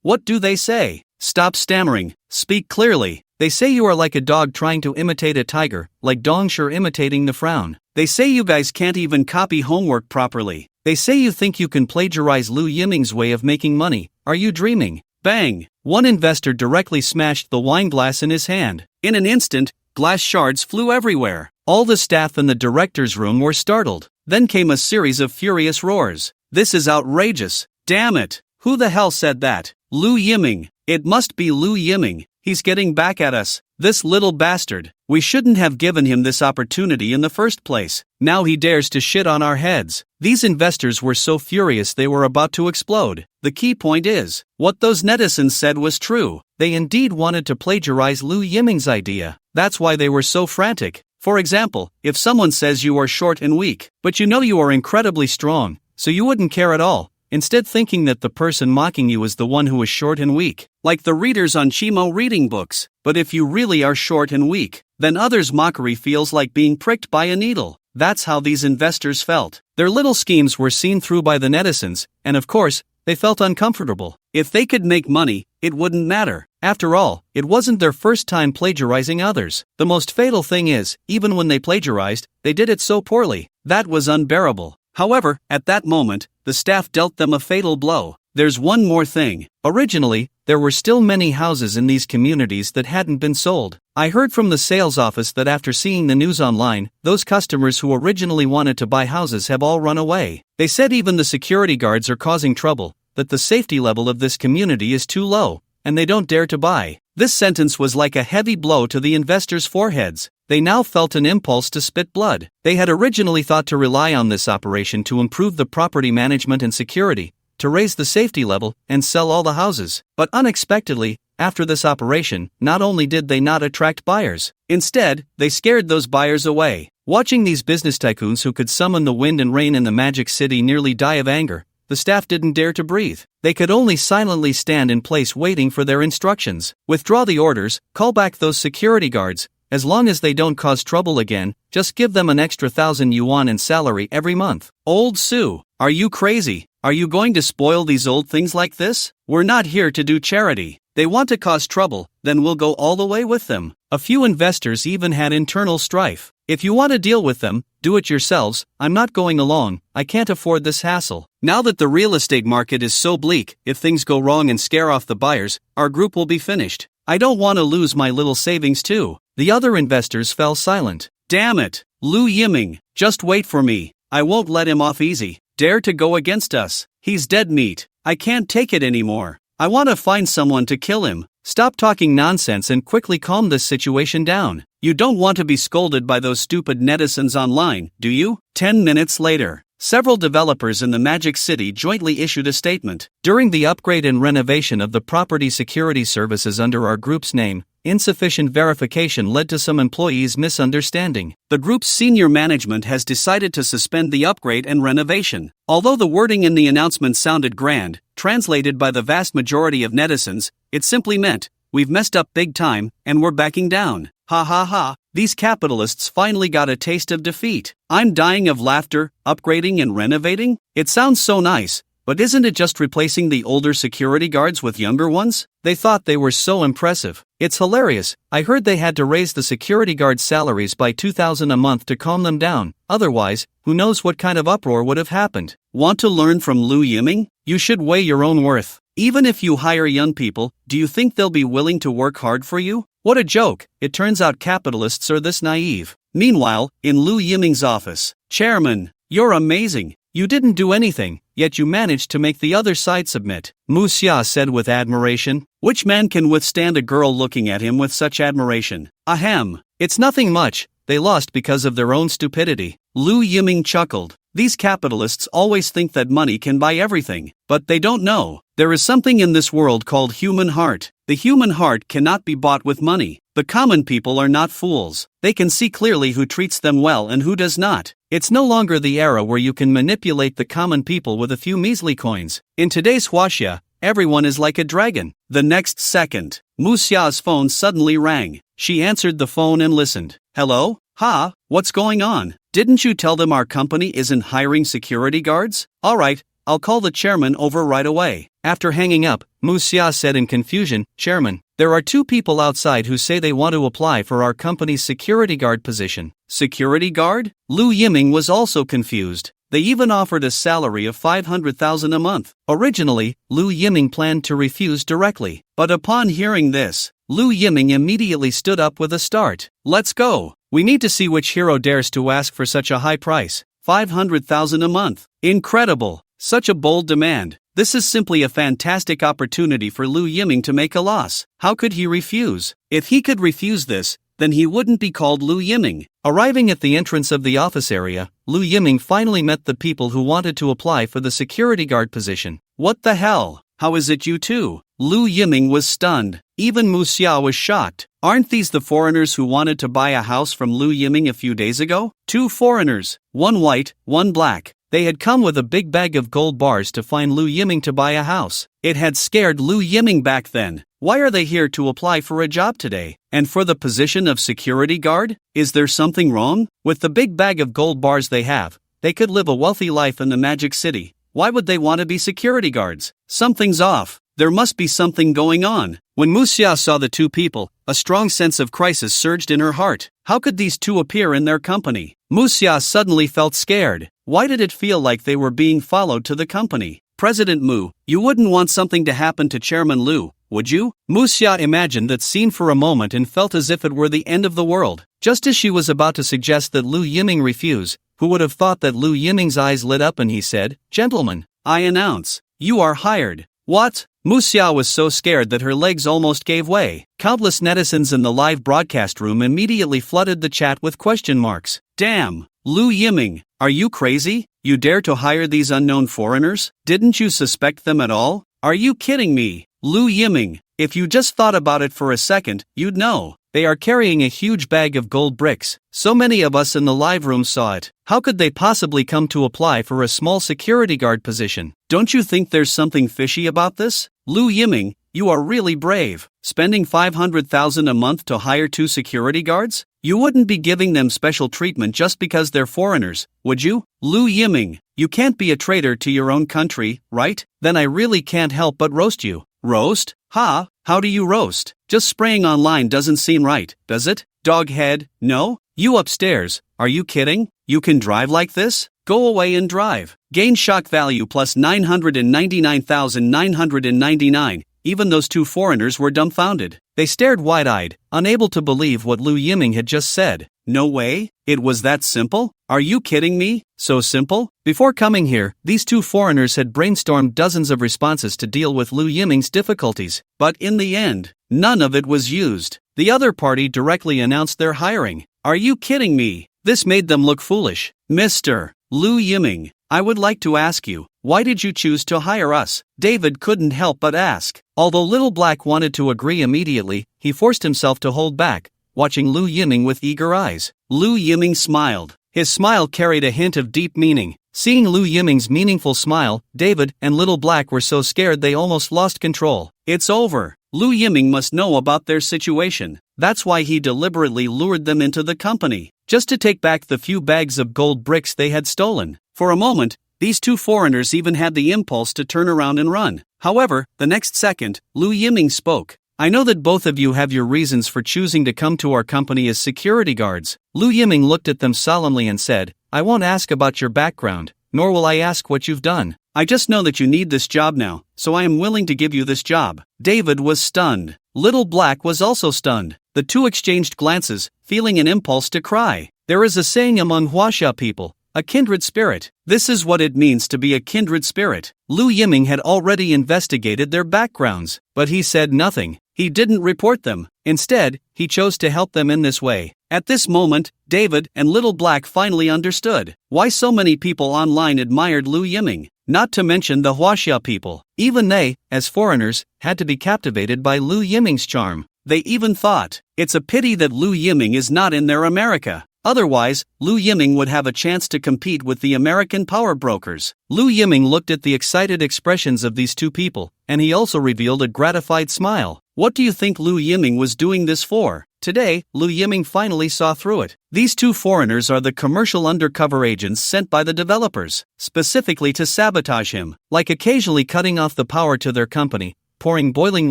What do they say? Stop stammering, speak clearly. They say you are like a dog trying to imitate a tiger, like Dongsher imitating the frown. They say you guys can't even copy homework properly. They say you think you can plagiarize Liu Yiming's way of making money. Are you dreaming? Bang! One investor directly smashed the wine glass in his hand. In an instant, glass shards flew everywhere. All the staff in the director's room were startled. Then came a series of furious roars. "This is outrageous! Damn it! Who the hell said that? Liu Yiming! It must be Liu Yiming! He's getting back at us! This little bastard! We shouldn't have given him this opportunity in the first place. Now he dares to shit on our heads." These investors were so furious they were about to explode. The key point is, what those netizens said was true. They indeed wanted to plagiarize Liu Yiming's idea. That's why they were so frantic. For example, if someone says you are short and weak, but you know you are incredibly strong, so you wouldn't care at all, instead thinking that the person mocking you is the one who is short and weak, like the readers on Chimo reading books. But if you really are short and weak, then others' mockery feels like being pricked by a needle. That's how these investors felt. Their little schemes were seen through by the netizens, and of course, they felt uncomfortable. If they could make money, it wouldn't matter. After all, it wasn't their first time plagiarizing others. The most fatal thing is, even when they plagiarized, they did it so poorly. That was unbearable. However, at that moment, the staff dealt them a fatal blow. There's one more thing. Originally, there were still many houses in these communities that hadn't been sold. I heard from the sales office that after seeing the news online, those customers who originally wanted to buy houses have all run away. They said even the security guards are causing trouble, that the safety level of this community is too low, and they don't dare to buy. This sentence was like a heavy blow to the investors' foreheads. They now felt an impulse to spit blood. They had originally thought to rely on this operation to improve the property management and security, to raise the safety level, and sell all the houses. But unexpectedly, after this operation, not only did they not attract buyers, instead, they scared those buyers away. Watching these business tycoons who could summon the wind and rain in the Magic City nearly die of anger, the staff didn't dare to breathe. They could only silently stand in place waiting for their instructions. Withdraw the orders, call back those security guards. As long as they don't cause trouble again, just give them an extra 1,000 yuan in salary every month. Old Sue, are you crazy? Are you going to spoil these old things like this? We're not here to do charity. They want to cause trouble, then we'll go all the way with them. A few investors even had internal strife. If you want to deal with them, do it yourselves. I'm not going along. I can't afford this hassle. Now that the real estate market is so bleak, if things go wrong and scare off the buyers, our group will be finished. I don't want to lose my little savings too. The other investors fell silent. Damn it, Liu Yiming, just wait for me. I won't let him off easy. Dare to go against us. He's dead meat. I can't take it anymore. I want to find someone to kill him. Stop talking nonsense and quickly calm this situation down. You don't want to be scolded by those stupid netizens online, do you? 10 minutes later, several developers in the Magic City jointly issued a statement. During the upgrade and renovation of the property security services under our group's name, insufficient verification led to some employees' misunderstanding. The group's senior management has decided to suspend the upgrade and renovation. Although the wording in the announcement sounded grand, translated by the vast majority of netizens, it simply meant, we've messed up big time, and we're backing down. Ha ha ha, these capitalists finally got a taste of defeat. I'm dying of laughter. Upgrading and renovating? It sounds so nice, but isn't it just replacing the older security guards with younger ones? They thought they were so impressive. It's hilarious. I heard they had to raise the security guards' salaries by 2,000 a month to calm them down. Otherwise, who knows what kind of uproar would have happened. Want to learn from Liu Yiming? You should weigh your own worth. Even if you hire young people, do you think they'll be willing to work hard for you? What a joke. It turns out capitalists are this naive. Meanwhile, in Liu Yiming's office, Chairman, you're amazing. You didn't do anything, yet you managed to make the other side submit. Mu Xia said with admiration. Which man can withstand a girl looking at him with such admiration? Ahem. It's nothing much. they lost because of their own stupidity. Lu Yiming chuckled. These capitalists always think that money can buy everything, but they don't know. There is something in this world called human heart. The human heart cannot be bought with money. The common people are not fools. They can see clearly who treats them well and who does not. It's no longer the era where you can manipulate the common people with a few measly coins. In today's Huaxia, everyone is like a dragon. The next second, Mu Xia's phone suddenly rang. She answered the phone and listened. Hello? Ha, what's going on? Didn't you tell them our company isn't hiring security guards? Alright, I'll call the chairman over right away. After hanging up, Mu Xia said in confusion, Chairman, there are 2 people outside who say they want to apply for our company's security guard position. Security guard? Lu Yiming was also confused. They even offered a salary of 500,000 a month. Originally, Lu Yiming planned to refuse directly, but upon hearing this, Lu Yiming immediately stood up with a start. Let's go. We need to see which hero dares to ask for such a high price. 500,000 a month. Incredible. Such a bold demand. This is simply a fantastic opportunity for Lu Yiming to make a loss. How could he refuse? If he could refuse this, then he wouldn't be called Lu Yiming. Arriving at the entrance of the office area, Lu Yiming finally met the people who wanted to apply for the security guard position. What the hell? How is it you two? Lu Yiming was stunned. Even Mu Xia was shocked. Aren't these the foreigners who wanted to buy a house from Lu Yiming a few days ago? 2 foreigners, 1 white, 1 black. They had come with a big bag of gold bars to find Lu Yiming to buy a house. It had scared Lu Yiming back then. Why are they here to apply for a job today? And for the position of security guard? Is there something wrong? With the big bag of gold bars they have, they could live a wealthy life in the Magic City. Why would they want to be security guards? Something's off. There must be something going on. When Mu Xia saw the 2 people, a strong sense of crisis surged in her heart. How could these 2 appear in their company? Mu Xia suddenly felt scared. Why did it feel like they were being followed to the company? President Mu, you wouldn't want something to happen to Chairman Lu, would you? Mu Xia imagined that scene for a moment and felt as if it were the end of the world. Just as she was about to suggest that Lu Yiming refuse, who would have thought that Lu Yiming's eyes lit up and he said, Gentlemen, I announce, you are hired. What? Mu Xia was so scared that her legs almost gave way. Countless netizens in the live broadcast room immediately flooded the chat with question marks. Damn! Lu Yiming, are you crazy? You dare to hire these unknown foreigners? Didn't you suspect them at all? Are you kidding me? Lu Yiming, if you just thought about it for a second, you'd know. They are carrying a huge bag of gold bricks. So many of us in the live room saw it. How could they possibly come to apply for a small security guard position? Don't you think there's something fishy about this? Lu Yiming, you are really brave. Spending 500,000 a month to hire 2 security guards? You wouldn't be giving them special treatment just because they're foreigners, would you? Lu Yiming, you can't be a traitor to your own country, right? Then I really can't help but roast you. Roast? Ha? How do you roast? Just spraying online doesn't seem right, does it? Doghead, no? You upstairs, are you kidding? You can drive like this? Go away and drive. Gain shock value plus 999,999. Even those 2 foreigners were dumbfounded. They stared wide-eyed, unable to believe what Lu Yiming had just said. No way? It was that simple? Are you kidding me? So simple? Before coming here, these 2 foreigners had brainstormed dozens of responses to deal with Lu Yiming's difficulties, but in the end, none of it was used. The other party directly announced their hiring. Are you kidding me? This made them look foolish. Mr. Lu Yiming, I would like to ask you, why did you choose to hire us? David couldn't help but ask. Although Little Black wanted to agree immediately, he forced himself to hold back, watching Lu Yiming with eager eyes. Lu Yiming smiled. His smile carried a hint of deep meaning. Seeing Lu Yiming's meaningful smile, David and Little Black were so scared they almost lost control. It's over. Lu Yiming must know about their situation. That's why he deliberately lured them into the company, just to take back the few bags of gold bricks they had stolen. For a moment, these 2 foreigners even had the impulse to turn around and run. However, the next second, Lu Yiming spoke. I know that both of you have your reasons for choosing to come to our company as security guards. Lu Yiming looked at them solemnly and said, I won't ask about your background, nor will I ask what you've done. I just know that you need this job now, so I am willing to give you this job. David was stunned. Little Black was also stunned. The 2 exchanged glances, feeling an impulse to cry. There is a saying among Huaxia people, a kindred spirit. This is what it means to be a kindred spirit. Lu Yiming had already investigated their backgrounds, but he said nothing. He didn't report them. Instead, he chose to help them in this way. At this moment, David and Little Black finally understood why so many people online admired Lu Yiming. Not to mention the Huaxia people. Even they, as foreigners, had to be captivated by Lu Yiming's charm. They even thought, it's a pity that Lu Yiming is not in their America. Otherwise, Lu Yiming would have a chance to compete with the American power brokers. Lu Yiming looked at the excited expressions of these two people, and he also revealed a gratified smile. What do you think Lu Yiming was doing this for? Today, Lu Yiming finally saw through it. These two foreigners are the commercial undercover agents sent by the developers, specifically to sabotage him, like occasionally cutting off the power to their company, pouring boiling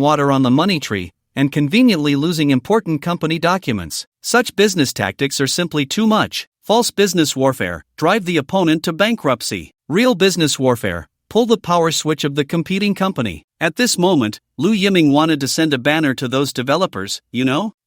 water on the money tree, and conveniently losing important company documents. Such business tactics are simply too much. False business warfare, drive the opponent to bankruptcy. Real business warfare, pull the power switch of the competing company. At this moment, Lu Yiming wanted to send a banner to those developers,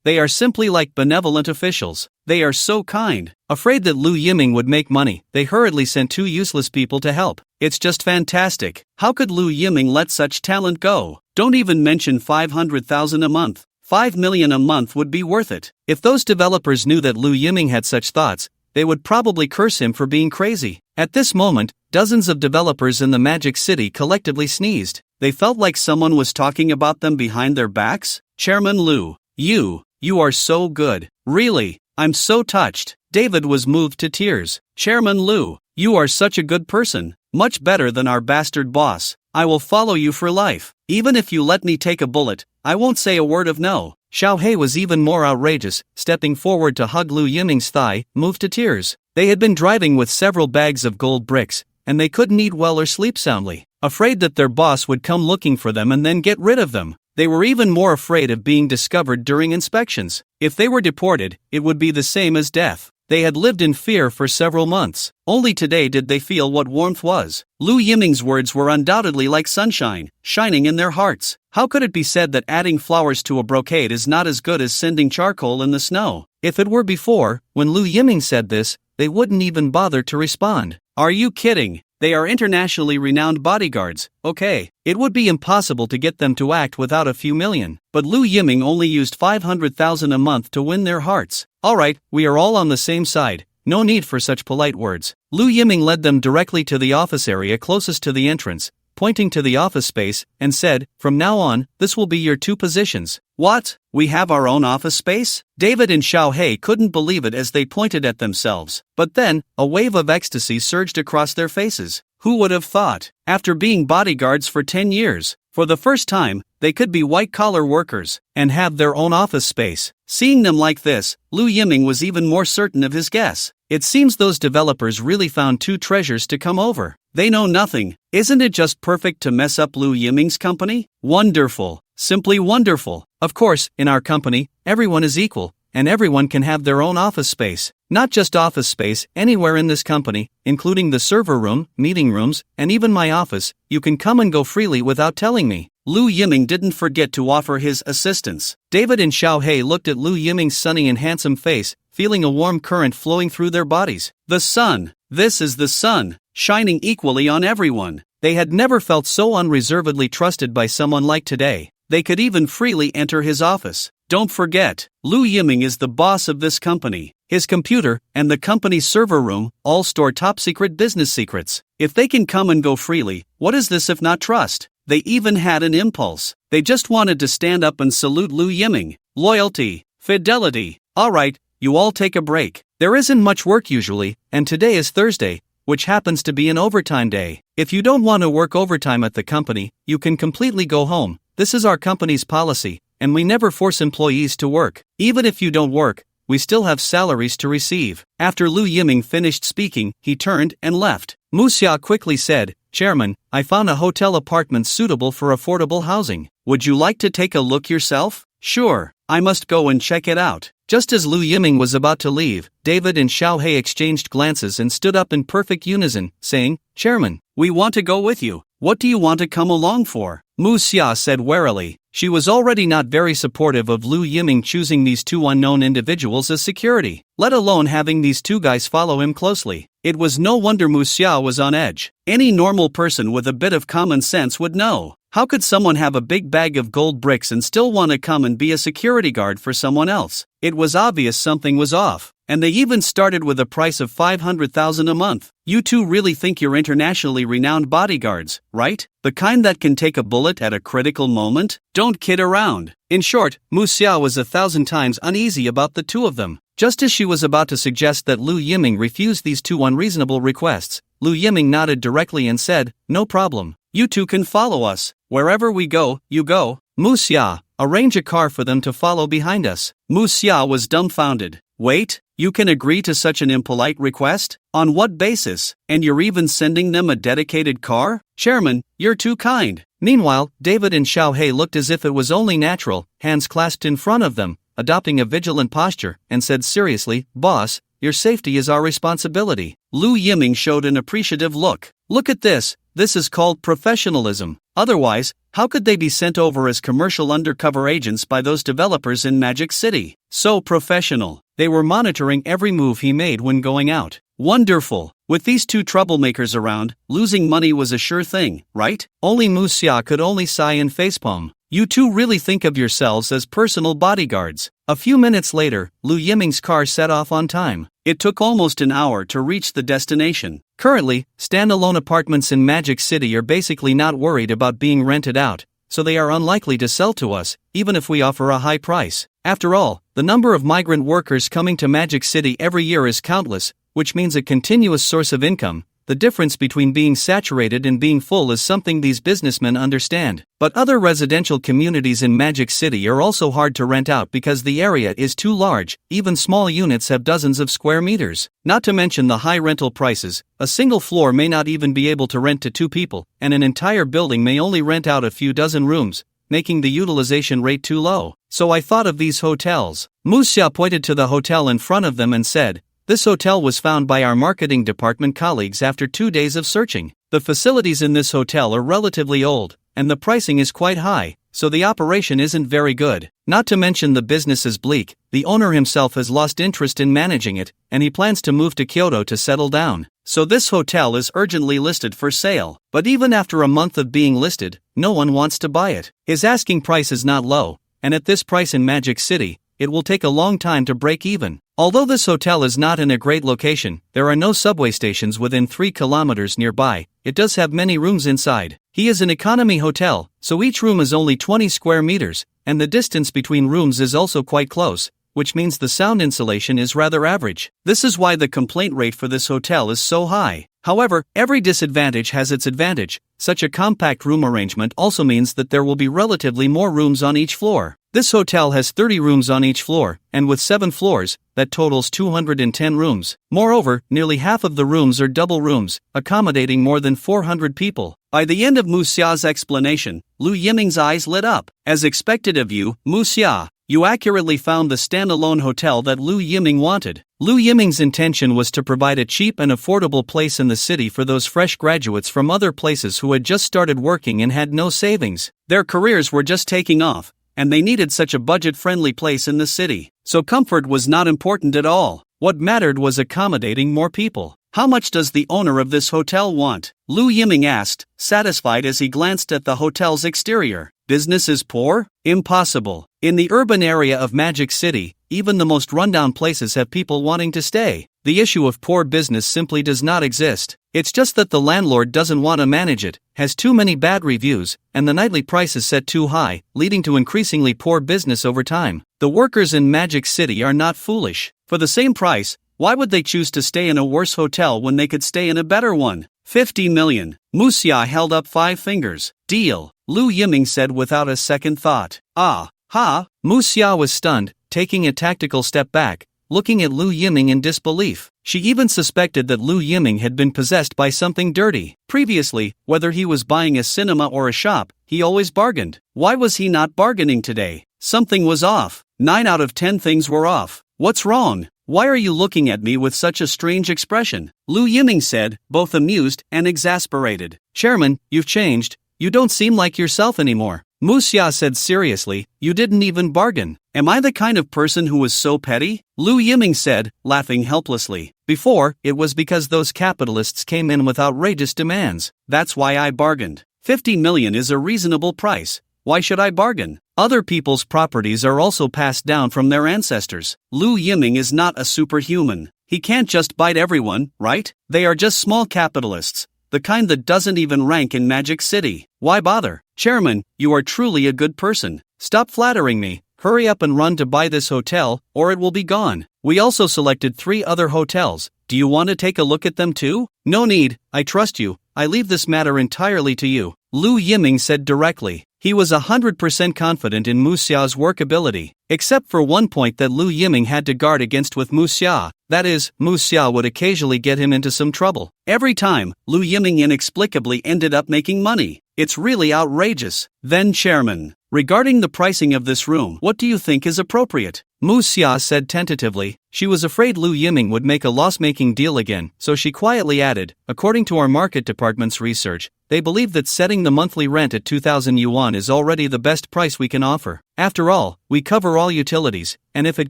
They are simply like benevolent officials. They are so kind. Afraid that Lu Yiming would make money, they hurriedly sent two useless people to help. It's just fantastic. How could Lu Yiming let such talent go? Don't even mention 500,000 a month. 5 million a month would be worth it. If those developers knew that Lu Yiming had such thoughts, they would probably curse him for being crazy. At this moment, dozens of developers in the Magic City collectively sneezed. They felt like someone was talking about them behind their backs. Chairman Lu, you are so good. Really, I'm so touched. David was moved to tears. Chairman Lu, you are such a good person. Much better than our bastard boss. I will follow you for life. Even if you let me take a bullet, I won't say a word of no. Xiaohei was even more outrageous, stepping forward to hug Lu Yiming's thigh, moved to tears. They had been driving with several bags of gold bricks, and they couldn't eat well or sleep soundly, afraid that their boss would come looking for them and then get rid of them. They were even more afraid of being discovered during inspections. If they were deported, it would be the same as death. They had lived in fear for several months. Only today did they feel what warmth was. Lu Yiming's words were undoubtedly like sunshine, shining in their hearts. How could it be said that adding flowers to a brocade is not as good as sending charcoal in the snow? If it were before, when Lu Yiming said this, they wouldn't even bother to respond. Are you kidding? They are internationally renowned bodyguards. Okay, it would be impossible to get them to act without a few million. But Lu Yiming only used 500,000 a month to win their hearts. Alright, we are all on the same side. No need for such polite words. Lu Yiming led them directly to the office area closest to the entrance, pointing to the office space, and said, from now on, this will be your two positions. What? We have our own office space? David and Xiaohei couldn't believe it as they pointed at themselves. But then, a wave of ecstasy surged across their faces. Who would have thought? After being bodyguards for 10 years, for the first time, they could be white-collar workers, and have their own office space. Seeing them like this, Lu Yiming was even more certain of his guess. It seems those developers really found two treasures to come over. They know nothing. Isn't it just perfect to mess up Lu Yiming's company? Wonderful. Simply wonderful. Of course, in our company, everyone is equal, and everyone can have their own office space. Not just office space, anywhere in this company, including the server room, meeting rooms, and even my office, you can come and go freely without telling me. Lu Yiming didn't forget to offer his assistance. David and Xiaohei looked at Lu Yiming's sunny and handsome face, feeling a warm current flowing through their bodies. The sun! This is the sun, shining equally on everyone. They had never felt so unreservedly trusted by someone like today. They could even freely enter his office. Don't forget, Lu Yiming is the boss of this company. His computer, and the company's server room, all store top-secret business secrets. If they can come and go freely, what is this if not trust? They even had an impulse. They just wanted to stand up and salute Lu Yiming. Loyalty, fidelity. Alright, you all take a break. There isn't much work usually, and today is Thursday, which happens to be an overtime day. If you don't want to work overtime at the company, you can completely go home. This is our company's policy, and we never force employees to work. Even if you don't work, we still have salaries to receive. After Lu Yiming finished speaking, he turned and left. Mu Xia quickly said, Chairman, I found a hotel apartment suitable for affordable housing. Would you like to take a look yourself? Sure, I must go and check it out. Just as Lu Yiming was about to leave, David and Xiaohei exchanged glances and stood up in perfect unison, saying, Chairman, we want to go with you. What do you want to come along for? Mu Xia said warily. She was already not very supportive of Lu Yiming choosing these two unknown individuals as security, let alone having these two guys follow him closely. It was no wonder Mu Xia was on edge. Any normal person with a bit of common sense would know. How could someone have a big bag of gold bricks and still want to come and be a security guard for someone else? It was obvious something was off. And they even started with a price of 500,000 a month. You two really think you're internationally renowned bodyguards, right? The kind that can take a bullet at a critical moment? Don't kid around. In short, Mu Xia was 1,000 times uneasy about the two of them. Just as she was about to suggest that Lu Yiming refuse these two unreasonable requests, Lu Yiming nodded directly and said, "No problem. You two can follow us. Wherever we go, you go." Mu Xia, arrange a car for them to follow behind us. Mu Xia was dumbfounded. Wait, you can agree to such an impolite request? On what basis? And you're even sending them a dedicated car? Chairman, you're too kind. Meanwhile, David and Xiaohei looked as if it was only natural, hands clasped in front of them, adopting a vigilant posture, and said seriously, "Boss, your safety is our responsibility." Lu Yiming showed an appreciative look. Look at this is called professionalism. Otherwise, how could they be sent over as commercial undercover agents by those developers in Magic City? So professional. They were monitoring every move he made when going out. Wonderful. With these two troublemakers around, losing money was a sure thing, right? Only Mu Xia could only sigh and facepalm. You two really think of yourselves as personal bodyguards. A few minutes later, Lu Yiming's car set off on time. It took almost an hour to reach the destination. Currently, standalone apartments in Magic City are basically not worried about being rented out, so they are unlikely to sell to us, even if we offer a high price. After all, the number of migrant workers coming to Magic City every year is countless, which means a continuous source of income. The difference between being saturated and being full is something these businessmen understand. But other residential communities in Magic City are also hard to rent out because the area is too large. Even small units have dozens of square meters. Not to mention the high rental prices. A single floor may not even be able to rent to two people, and an entire building may only rent out a few dozen rooms, making the utilization rate too low. So I thought of these hotels. Mu Xia pointed to the hotel in front of them and said, "This hotel was found by our marketing department colleagues after 2 days of searching. The facilities in this hotel are relatively old, and the pricing is quite high, so the operation isn't very good. Not to mention the business is bleak. The owner himself has lost interest in managing it, and he plans to move to Kyoto to settle down. So this hotel is urgently listed for sale. But even after a month of being listed, no one wants to buy it. His asking price is not low, and at this price in Magic City, it will take a long time to break even. Although this hotel is not in a great location, there are no subway stations within 3 kilometers nearby. It does have many rooms inside. He is an economy hotel, so each room is only 20 square meters, and the distance between rooms is also quite close, which means the sound insulation is rather average. This is why the complaint rate for this hotel is so high. However, every disadvantage has its advantage. Such a compact room arrangement also means that there will be relatively more rooms on each floor. This hotel has 30 rooms on each floor, and with 7 floors, that totals 210 rooms. Moreover, nearly half of the rooms are double rooms, accommodating more than 400 people. By the end of Mu Xia's explanation, Lu Yiming's eyes lit up. As expected of you, Mu Xia, you accurately found the standalone hotel that Lu Yiming wanted. Lu Yiming's intention was to provide a cheap and affordable place in the city for those fresh graduates from other places who had just started working and had no savings. Their careers were just taking off, and they needed such a budget-friendly place in the city. So comfort was not important at all. What mattered was accommodating more people. How much does the owner of this hotel want? Lu Yiming asked, satisfied as he glanced at the hotel's exterior. Business is poor? Impossible. In the urban area of Magic City, even the most rundown places have people wanting to stay. The issue of poor business simply does not exist. It's just that the landlord doesn't want to manage it, has too many bad reviews, and the nightly price is set too high, leading to increasingly poor business over time. The workers in Magic City are not foolish. For the same price, why would they choose to stay in a worse hotel when they could stay in a better one? 50 million. Mu Xia held up 5 fingers. Deal. Lu Yiming said without a second thought. Ah, ha. Mu Xia was stunned, taking a tactical step back, looking at Lu Yiming in disbelief. She even suspected that Lu Yiming had been possessed by something dirty. Previously, whether he was buying a cinema or a shop, he always bargained. Why was he not bargaining today? Something was off. 9 out of 10 things were off. What's wrong? Why are you looking at me with such a strange expression? Lu Yiming said, both amused and exasperated. Chairman, you've changed. You don't seem like yourself anymore. Mu Xia said seriously, you didn't even bargain. Am I the kind of person who was so petty? Lu Yiming said, laughing helplessly. Before, it was because those capitalists came in with outrageous demands. That's why I bargained. 50 million is a reasonable price. Why should I bargain? Other people's properties are also passed down from their ancestors. Lu Yiming is not a superhuman. He can't just bite everyone, right? They are just small capitalists, the kind that doesn't even rank in Magic City. Why bother? Chairman, you are truly a good person. Stop flattering me. Hurry up and run to buy this hotel, or it will be gone. We also selected 3 other hotels. Do you want to take a look at them too? No need, I trust you. I leave this matter entirely to you, Lu Yiming said directly. He was 100% confident in Mu Xia's workability, except for one point that Lu Yiming had to guard against with Mu Xia. That is, Mu Xia would occasionally get him into some trouble. Every time, Lu Yiming inexplicably ended up making money. It's really outrageous. Then Chairman, regarding the pricing of this room, what do you think is appropriate? Mu Xia said tentatively. She was afraid Lu Yiming would make a loss-making deal again, so she quietly added, according to our market department's research, they believe that setting the monthly rent at 2,000 yuan is already the best price we can offer. After all, we cover all utilities, and if it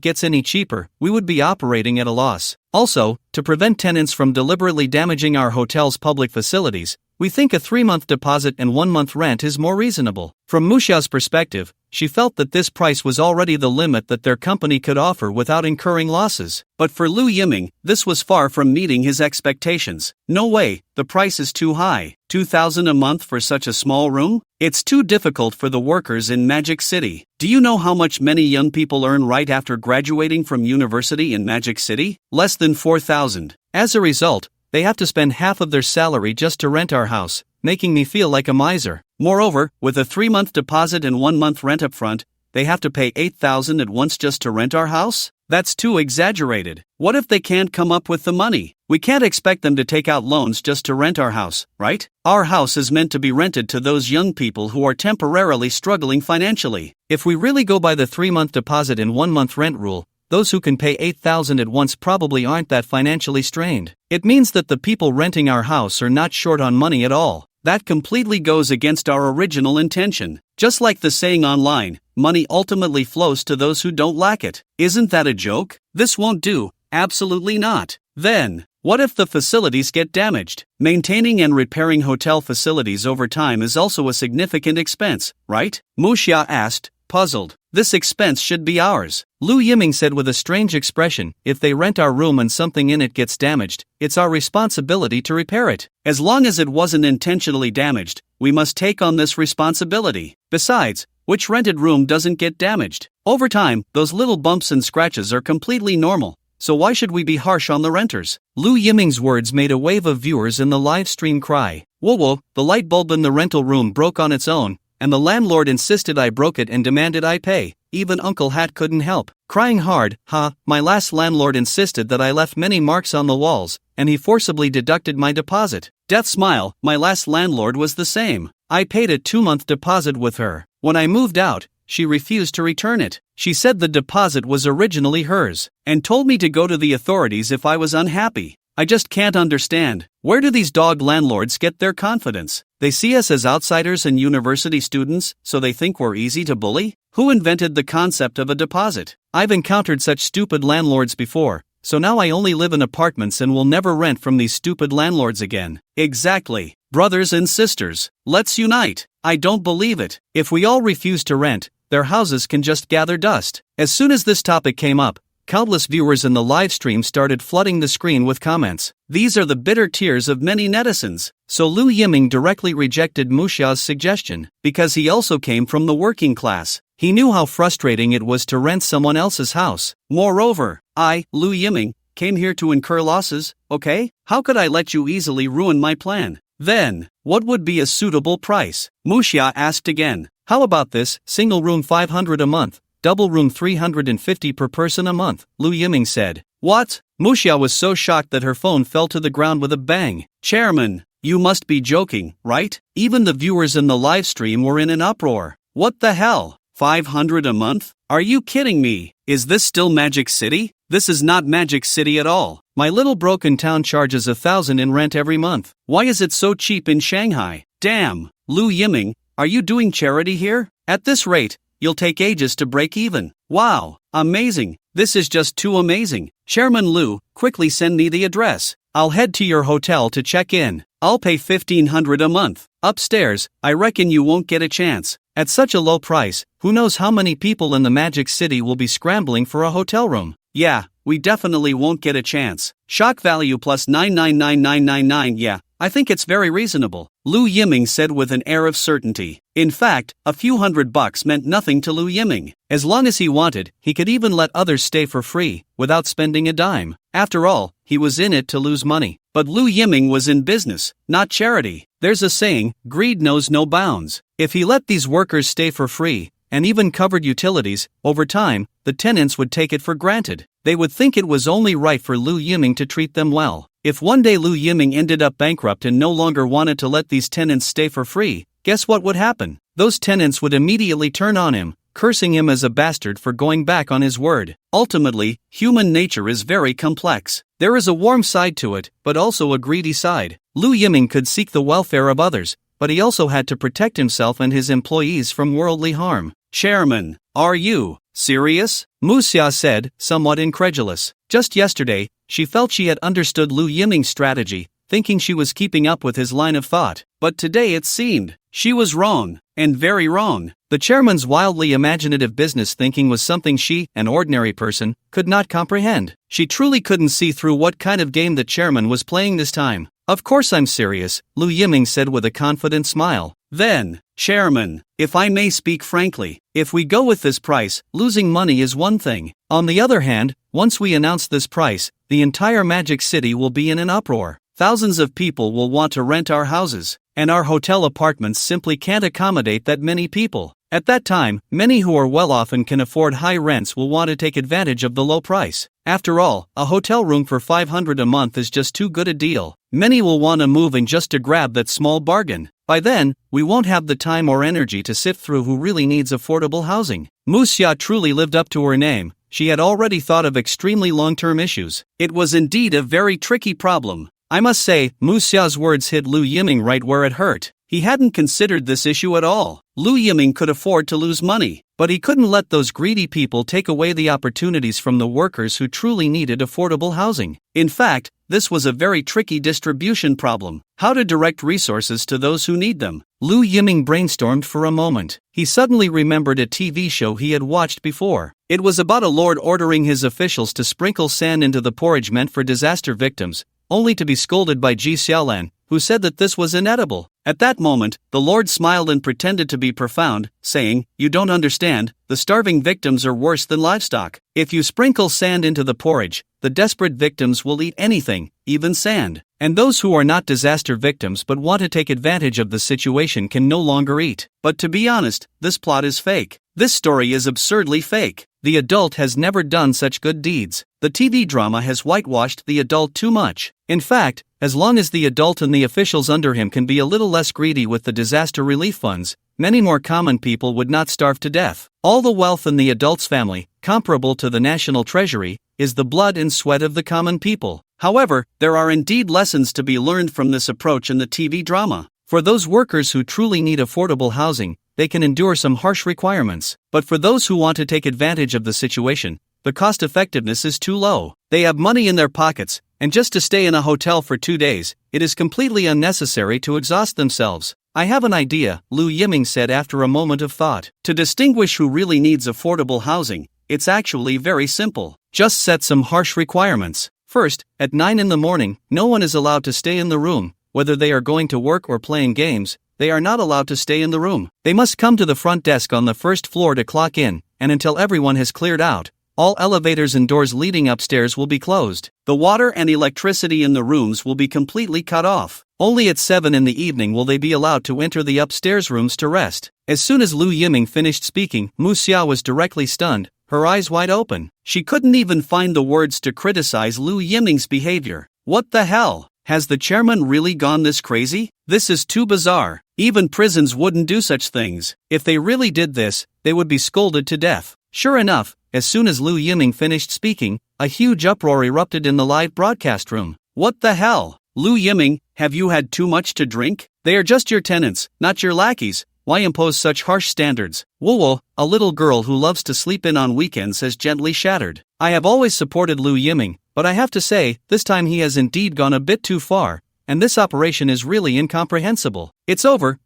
gets any cheaper, we would be operating at a loss. Also, to prevent tenants from deliberately damaging our hotel's public facilities, we think a 3-month deposit and 1-month rent is more reasonable. From Mu Xia's perspective, she felt that this price was already the limit that their company could offer without incurring losses. But for Lu Yiming, this was far from meeting his expectations. No way, the price is too high. 2,000 a month for such a small room? It's too difficult for the workers in Magic City. Do you know how much many young people earn right after graduating from university in Magic City? Less than 4,000. As a result, they have to spend half of their salary just to rent our house, making me feel like a miser. Moreover, with a 3-month deposit and 1-month rent up front, they have to pay 8,000 at once just to rent our house? That's too exaggerated. What if they can't come up with the money? We can't expect them to take out loans just to rent our house, right? Our house is meant to be rented to those young people who are temporarily struggling financially. If we really go by the 3-month deposit and 1-month rent rule, those who can pay 8,000 at once probably aren't that financially strained. It means that the people renting our house are not short on money at all. That completely goes against our original intention. Just like the saying online, money ultimately flows to those who don't lack it. Isn't that a joke? This won't do. Absolutely not. Then, what if the facilities get damaged? Maintaining and repairing hotel facilities over time is also a significant expense, right? Mu Xia asked, puzzled. This expense should be ours. Lu Yiming said with a strange expression, if they rent our room and something in it gets damaged, it's our responsibility to repair it. As long as it wasn't intentionally damaged, we must take on this responsibility. Besides, which rented room doesn't get damaged? Over time, those little bumps and scratches are completely normal. So why should we be harsh on the renters? Lu Yiming's words made a wave of viewers in the live stream cry. Whoa, the light bulb in the rental room broke on its own, and the landlord insisted I broke it and demanded I pay. Even Uncle Hat couldn't help. Crying hard, my last landlord insisted that I left many marks on the walls, and he forcibly deducted my deposit. Death smile, my last landlord was the same. I paid a 2-month deposit with her. When I moved out, she refused to return it. She said the deposit was originally hers, and told me to go to the authorities if I was unhappy. I just can't understand. Where do these dog landlords get their confidence? They see us as outsiders and university students, so they think we're easy to bully? Who invented the concept of a deposit? I've encountered such stupid landlords before, so now I only live in apartments and will never rent from these stupid landlords again. Exactly. Brothers and sisters, let's unite. I don't believe it. If we all refuse to rent, their houses can just gather dust. As soon as this topic came up, countless viewers in the live stream started flooding the screen with comments. These are the bitter tears of many netizens. So Lu Yiming directly rejected Mu Xia's suggestion, because he also came from the working class. He knew how frustrating it was to rent someone else's house. Moreover, I, Lu Yiming, came here to incur losses, okay? How could I let you easily ruin my plan? Then, what would be a suitable price? Mu Xia asked again. How about this, single room 500 a month? Double room 350 per person a month, Lu Yiming said. What? Mu Xia was so shocked that her phone fell to the ground with a bang. Chairman, you must be joking, right? Even the viewers in the live stream were in an uproar. What the hell? 500 a month? Are you kidding me? Is this still Magic City? This is not Magic City at all. My little broken town charges 1,000 in rent every month. Why is it so cheap in Shanghai? Damn, Lu Yiming, are you doing charity here? At this rate, you'll take ages to break even. Wow, amazing. This is just too amazing. Chairman Lu, quickly send me the address. I'll head to your hotel to check in. I'll pay 1,500 a month. Upstairs, I reckon you won't get a chance. At such a low price, who knows how many people in the Magic City will be scrambling for a hotel room. Yeah, we definitely won't get a chance. Shock value plus 999999. Yeah, I think it's very reasonable, Lu Yiming said with an air of certainty. In fact, a few $100 meant nothing to Lu Yiming. As long as he wanted, he could even let others stay for free, without spending a dime. After all, he was in it to lose money. But Lu Yiming was in business, not charity. There's a saying, greed knows no bounds. If he let these workers stay for free, and even covered utilities, over time, the tenants would take it for granted. They would think it was only right for Lu Yiming to treat them well. If one day Lu Yiming ended up bankrupt and no longer wanted to let these tenants stay for free, guess what would happen? Those tenants would immediately turn on him, cursing him as a bastard for going back on his word. Ultimately, human nature is very complex. There is a warm side to it, but also a greedy side. Lu Yiming could seek the welfare of others, but he also had to protect himself and his employees from worldly harm. Chairman, are you serious? Mu Xia said, somewhat incredulous. Just yesterday, she felt she had understood Lu Yiming's strategy, thinking she was keeping up with his line of thought. But today it seemed she was wrong, and very wrong. The chairman's wildly imaginative business thinking was something she, an ordinary person, could not comprehend. She truly couldn't see through what kind of game the chairman was playing this time. Of course I'm serious, Lu Yiming said with a confident smile. Then, Chairman, if I may speak frankly, if we go with this price, losing money is one thing. On the other hand, once we announce this price, the entire Magic City will be in an uproar. Thousands of people will want to rent our houses, and our hotel apartments simply can't accommodate that many people. At that time, many who are well off and can afford high rents will want to take advantage of the low price. After all, a hotel room for $500 a month is just too good a deal. Many will want to move in just to grab that small bargain. By then, we won't have the time or energy to sift through who really needs affordable housing. Mu Xia truly lived up to her name. She had already thought of extremely long-term issues. It was indeed a very tricky problem. I must say, Mu Xia's words hit Lu Yiming right where it hurt. He hadn't considered this issue at all. Lu Yiming could afford to lose money, but he couldn't let those greedy people take away the opportunities from the workers who truly needed affordable housing. In fact, this was a very tricky distribution problem. How to direct resources to those who need them. Lu Yiming brainstormed for a moment. He suddenly remembered a TV show he had watched before. It was about a lord ordering his officials to sprinkle sand into the porridge meant for disaster victims, only to be scolded by Ji Xiaolan, who said that this was inedible. At that moment, the Lord smiled and pretended to be profound, saying, "You don't understand, the starving victims are worse than livestock. If you sprinkle sand into the porridge, the desperate victims will eat anything, even sand. And those who are not disaster victims but want to take advantage of the situation can no longer eat." But to be honest, this plot is fake. This story is absurdly fake. The adult has never done such good deeds. The TV drama has whitewashed the adult too much. In fact, as long as the adult and the officials under him can be a little less greedy with the disaster relief funds, many more common people would not starve to death. All the wealth in the adult's family, comparable to the national treasury, is the blood and sweat of the common people. However, there are indeed lessons to be learned from this approach in the TV drama. For those workers who truly need affordable housing, they can endure some harsh requirements. But for those who want to take advantage of the situation, the cost effectiveness is too low. They have money in their pockets, and just to stay in a hotel for 2 days, it is completely unnecessary to exhaust themselves. "I have an idea," Lu Yiming said after a moment of thought. "To distinguish who really needs affordable housing, it's actually very simple. Just set some harsh requirements. First, at 9 in the morning, no one is allowed to stay in the room. Whether they are going to work or playing games, they are not allowed to stay in the room. They must come to the front desk on the first floor to clock in, and until everyone has cleared out, all elevators and doors leading upstairs will be closed. The water and electricity in the rooms will be completely cut off. Only at 7 in the evening will they be allowed to enter the upstairs rooms to rest." As soon as Lu Yiming finished speaking, Mu Xia was directly stunned, her eyes wide open. She couldn't even find the words to criticize Lu Yiming's behavior. What the hell? Has the chairman really gone this crazy? This is too bizarre. Even prisons wouldn't do such things. If they really did this, they would be scolded to death. Sure enough, as soon as Lu Yiming finished speaking, a huge uproar erupted in the live broadcast room. "What the hell? Lu Yiming, have you had too much to drink? They are just your tenants, not your lackeys. Why impose such harsh standards?" Wuwo, a little girl who loves to sleep in on weekends, has gently shattered. "I have always supported Lu Yiming, but I have to say, this time he has indeed gone a bit too far, and this operation is really incomprehensible. It's over.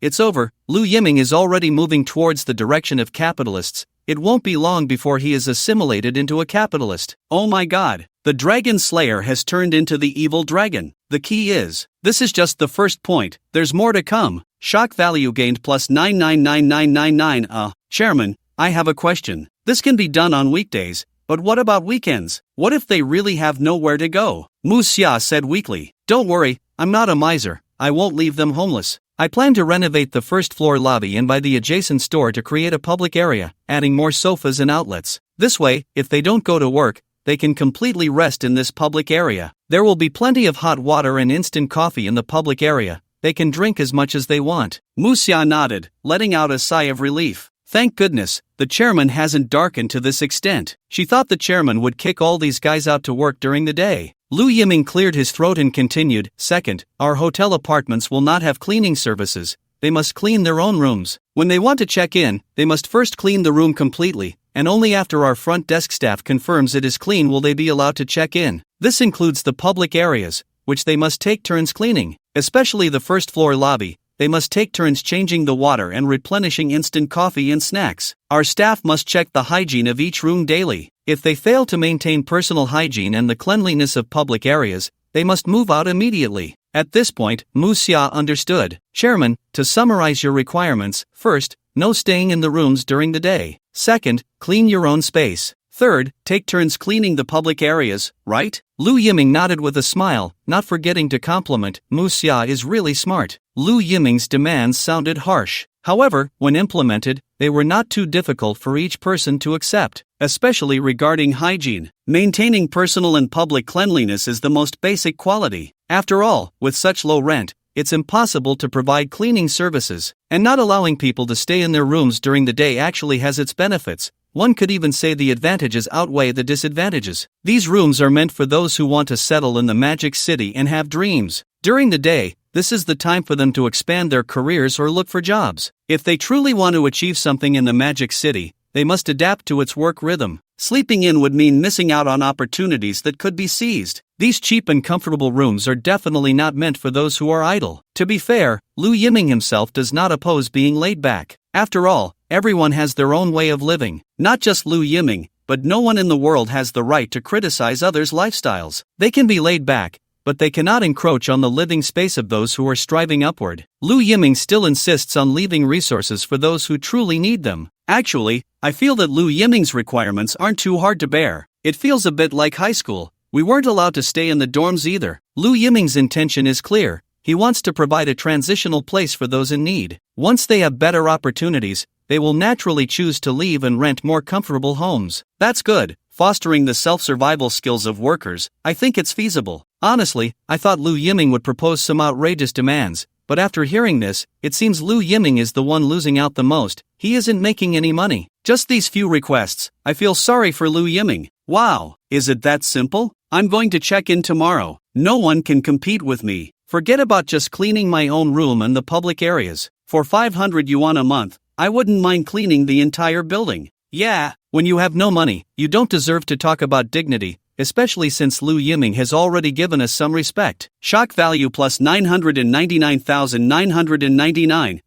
Lu Yiming is already moving towards the direction of capitalists. It won't be long before he is assimilated into a capitalist. Oh my god, the Dragon Slayer has turned into the evil dragon. The key is, this is just the first point, there's more to come. Shock value gained plus 999999. Chairman, I have a question. This can be done on weekdays, but what about weekends? What if they really have nowhere to go? Mu Xia said weakly. Don't worry, I'm not a miser. I won't leave them homeless. I plan to renovate the first floor lobby and buy the adjacent store to create a public area, adding more sofas and outlets. This way, if they don't go to work, they can completely rest in this public area. There will be plenty of hot water and instant coffee in the public area. They can drink as much as they want. Mu Xia nodded, letting out a sigh of relief. Thank goodness, the chairman hasn't darkened to this extent. She thought the chairman would kick all these guys out to work during the day. Lu Yiming cleared his throat and continued, Second, our hotel apartments will not have cleaning services. They must clean their own rooms. When they want to check in, they must first clean the room completely, and only after our front desk staff confirms it is clean will they be allowed to check in. This includes the public areas, which they must take turns cleaning, especially the first floor lobby. They must take turns changing the water and replenishing instant coffee and snacks. Our staff must check the hygiene of each room daily. If they fail to maintain personal hygiene and the cleanliness of public areas, they must move out immediately. At this point, Mu Xia understood. Chairman, to summarize your requirements, first, no staying in the rooms during the day. Second, clean your own space. Third, take turns cleaning the public areas, right? Lu Yiming nodded with a smile, not forgetting to compliment, Mu Xia is really smart. Lu Yiming's demands sounded harsh. However, when implemented, they were not too difficult for each person to accept, especially regarding hygiene. Maintaining personal and public cleanliness is the most basic quality. After all, with such low rent, it's impossible to provide cleaning services, and not allowing people to stay in their rooms during the day actually has its benefits. One could even say the advantages outweigh the disadvantages. These rooms are meant for those who want to settle in the Magic City and have dreams. During the day, this is the time for them to expand their careers or look for jobs. If they truly want to achieve something in the Magic City, they must adapt to its work rhythm. Sleeping in would mean missing out on opportunities that could be seized. These cheap and comfortable rooms are definitely not meant for those who are idle. To be fair, Lu Yiming himself does not oppose being laid back. After all, everyone has their own way of living. Not just Lu Yiming, but no one in the world has the right to criticize others' lifestyles. They can be laid back, but they cannot encroach on the living space of those who are striving upward. Lu Yiming still insists on leaving resources for those who truly need them. Actually, I feel that Lu Yiming's requirements aren't too hard to bear. It feels a bit like high school. We weren't allowed to stay in the dorms either. Lu Yiming's intention is clear. He wants to provide a transitional place for those in need. Once they have better opportunities, they will naturally choose to leave and rent more comfortable homes. That's good. Fostering the self-survival skills of workers, I think it's feasible. Honestly, I thought Lu Yiming would propose some outrageous demands, but after hearing this, it seems Lu Yiming is the one losing out the most. He isn't making any money. Just these few requests. I feel sorry for Lu Yiming. Wow, is it that simple? I'm going to check in tomorrow. No one can compete with me. Forget about just cleaning my own room and the public areas. For 500 yuan a month, I wouldn't mind cleaning the entire building. Yeah, when you have no money, you don't deserve to talk about dignity, especially since Lu Yiming has already given us some respect. Shock value plus 999,999.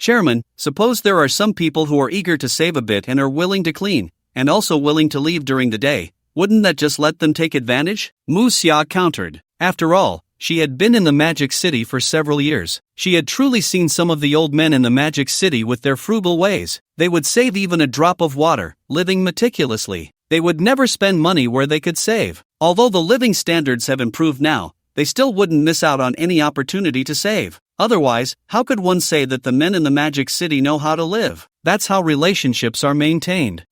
Chairman, suppose there are some people who are eager to save a bit and are willing to clean, and also willing to leave during the day. Wouldn't that just let them take advantage? Mu Xia countered. After all, she had been in the Magic City for several years. She had truly seen some of the old men in the Magic City with their frugal ways. They would save even a drop of water, living meticulously. They would never spend money where they could save. Although the living standards have improved now, they still wouldn't miss out on any opportunity to save. Otherwise, how could one say that the men in the Magic City know how to live? That's how relationships are maintained.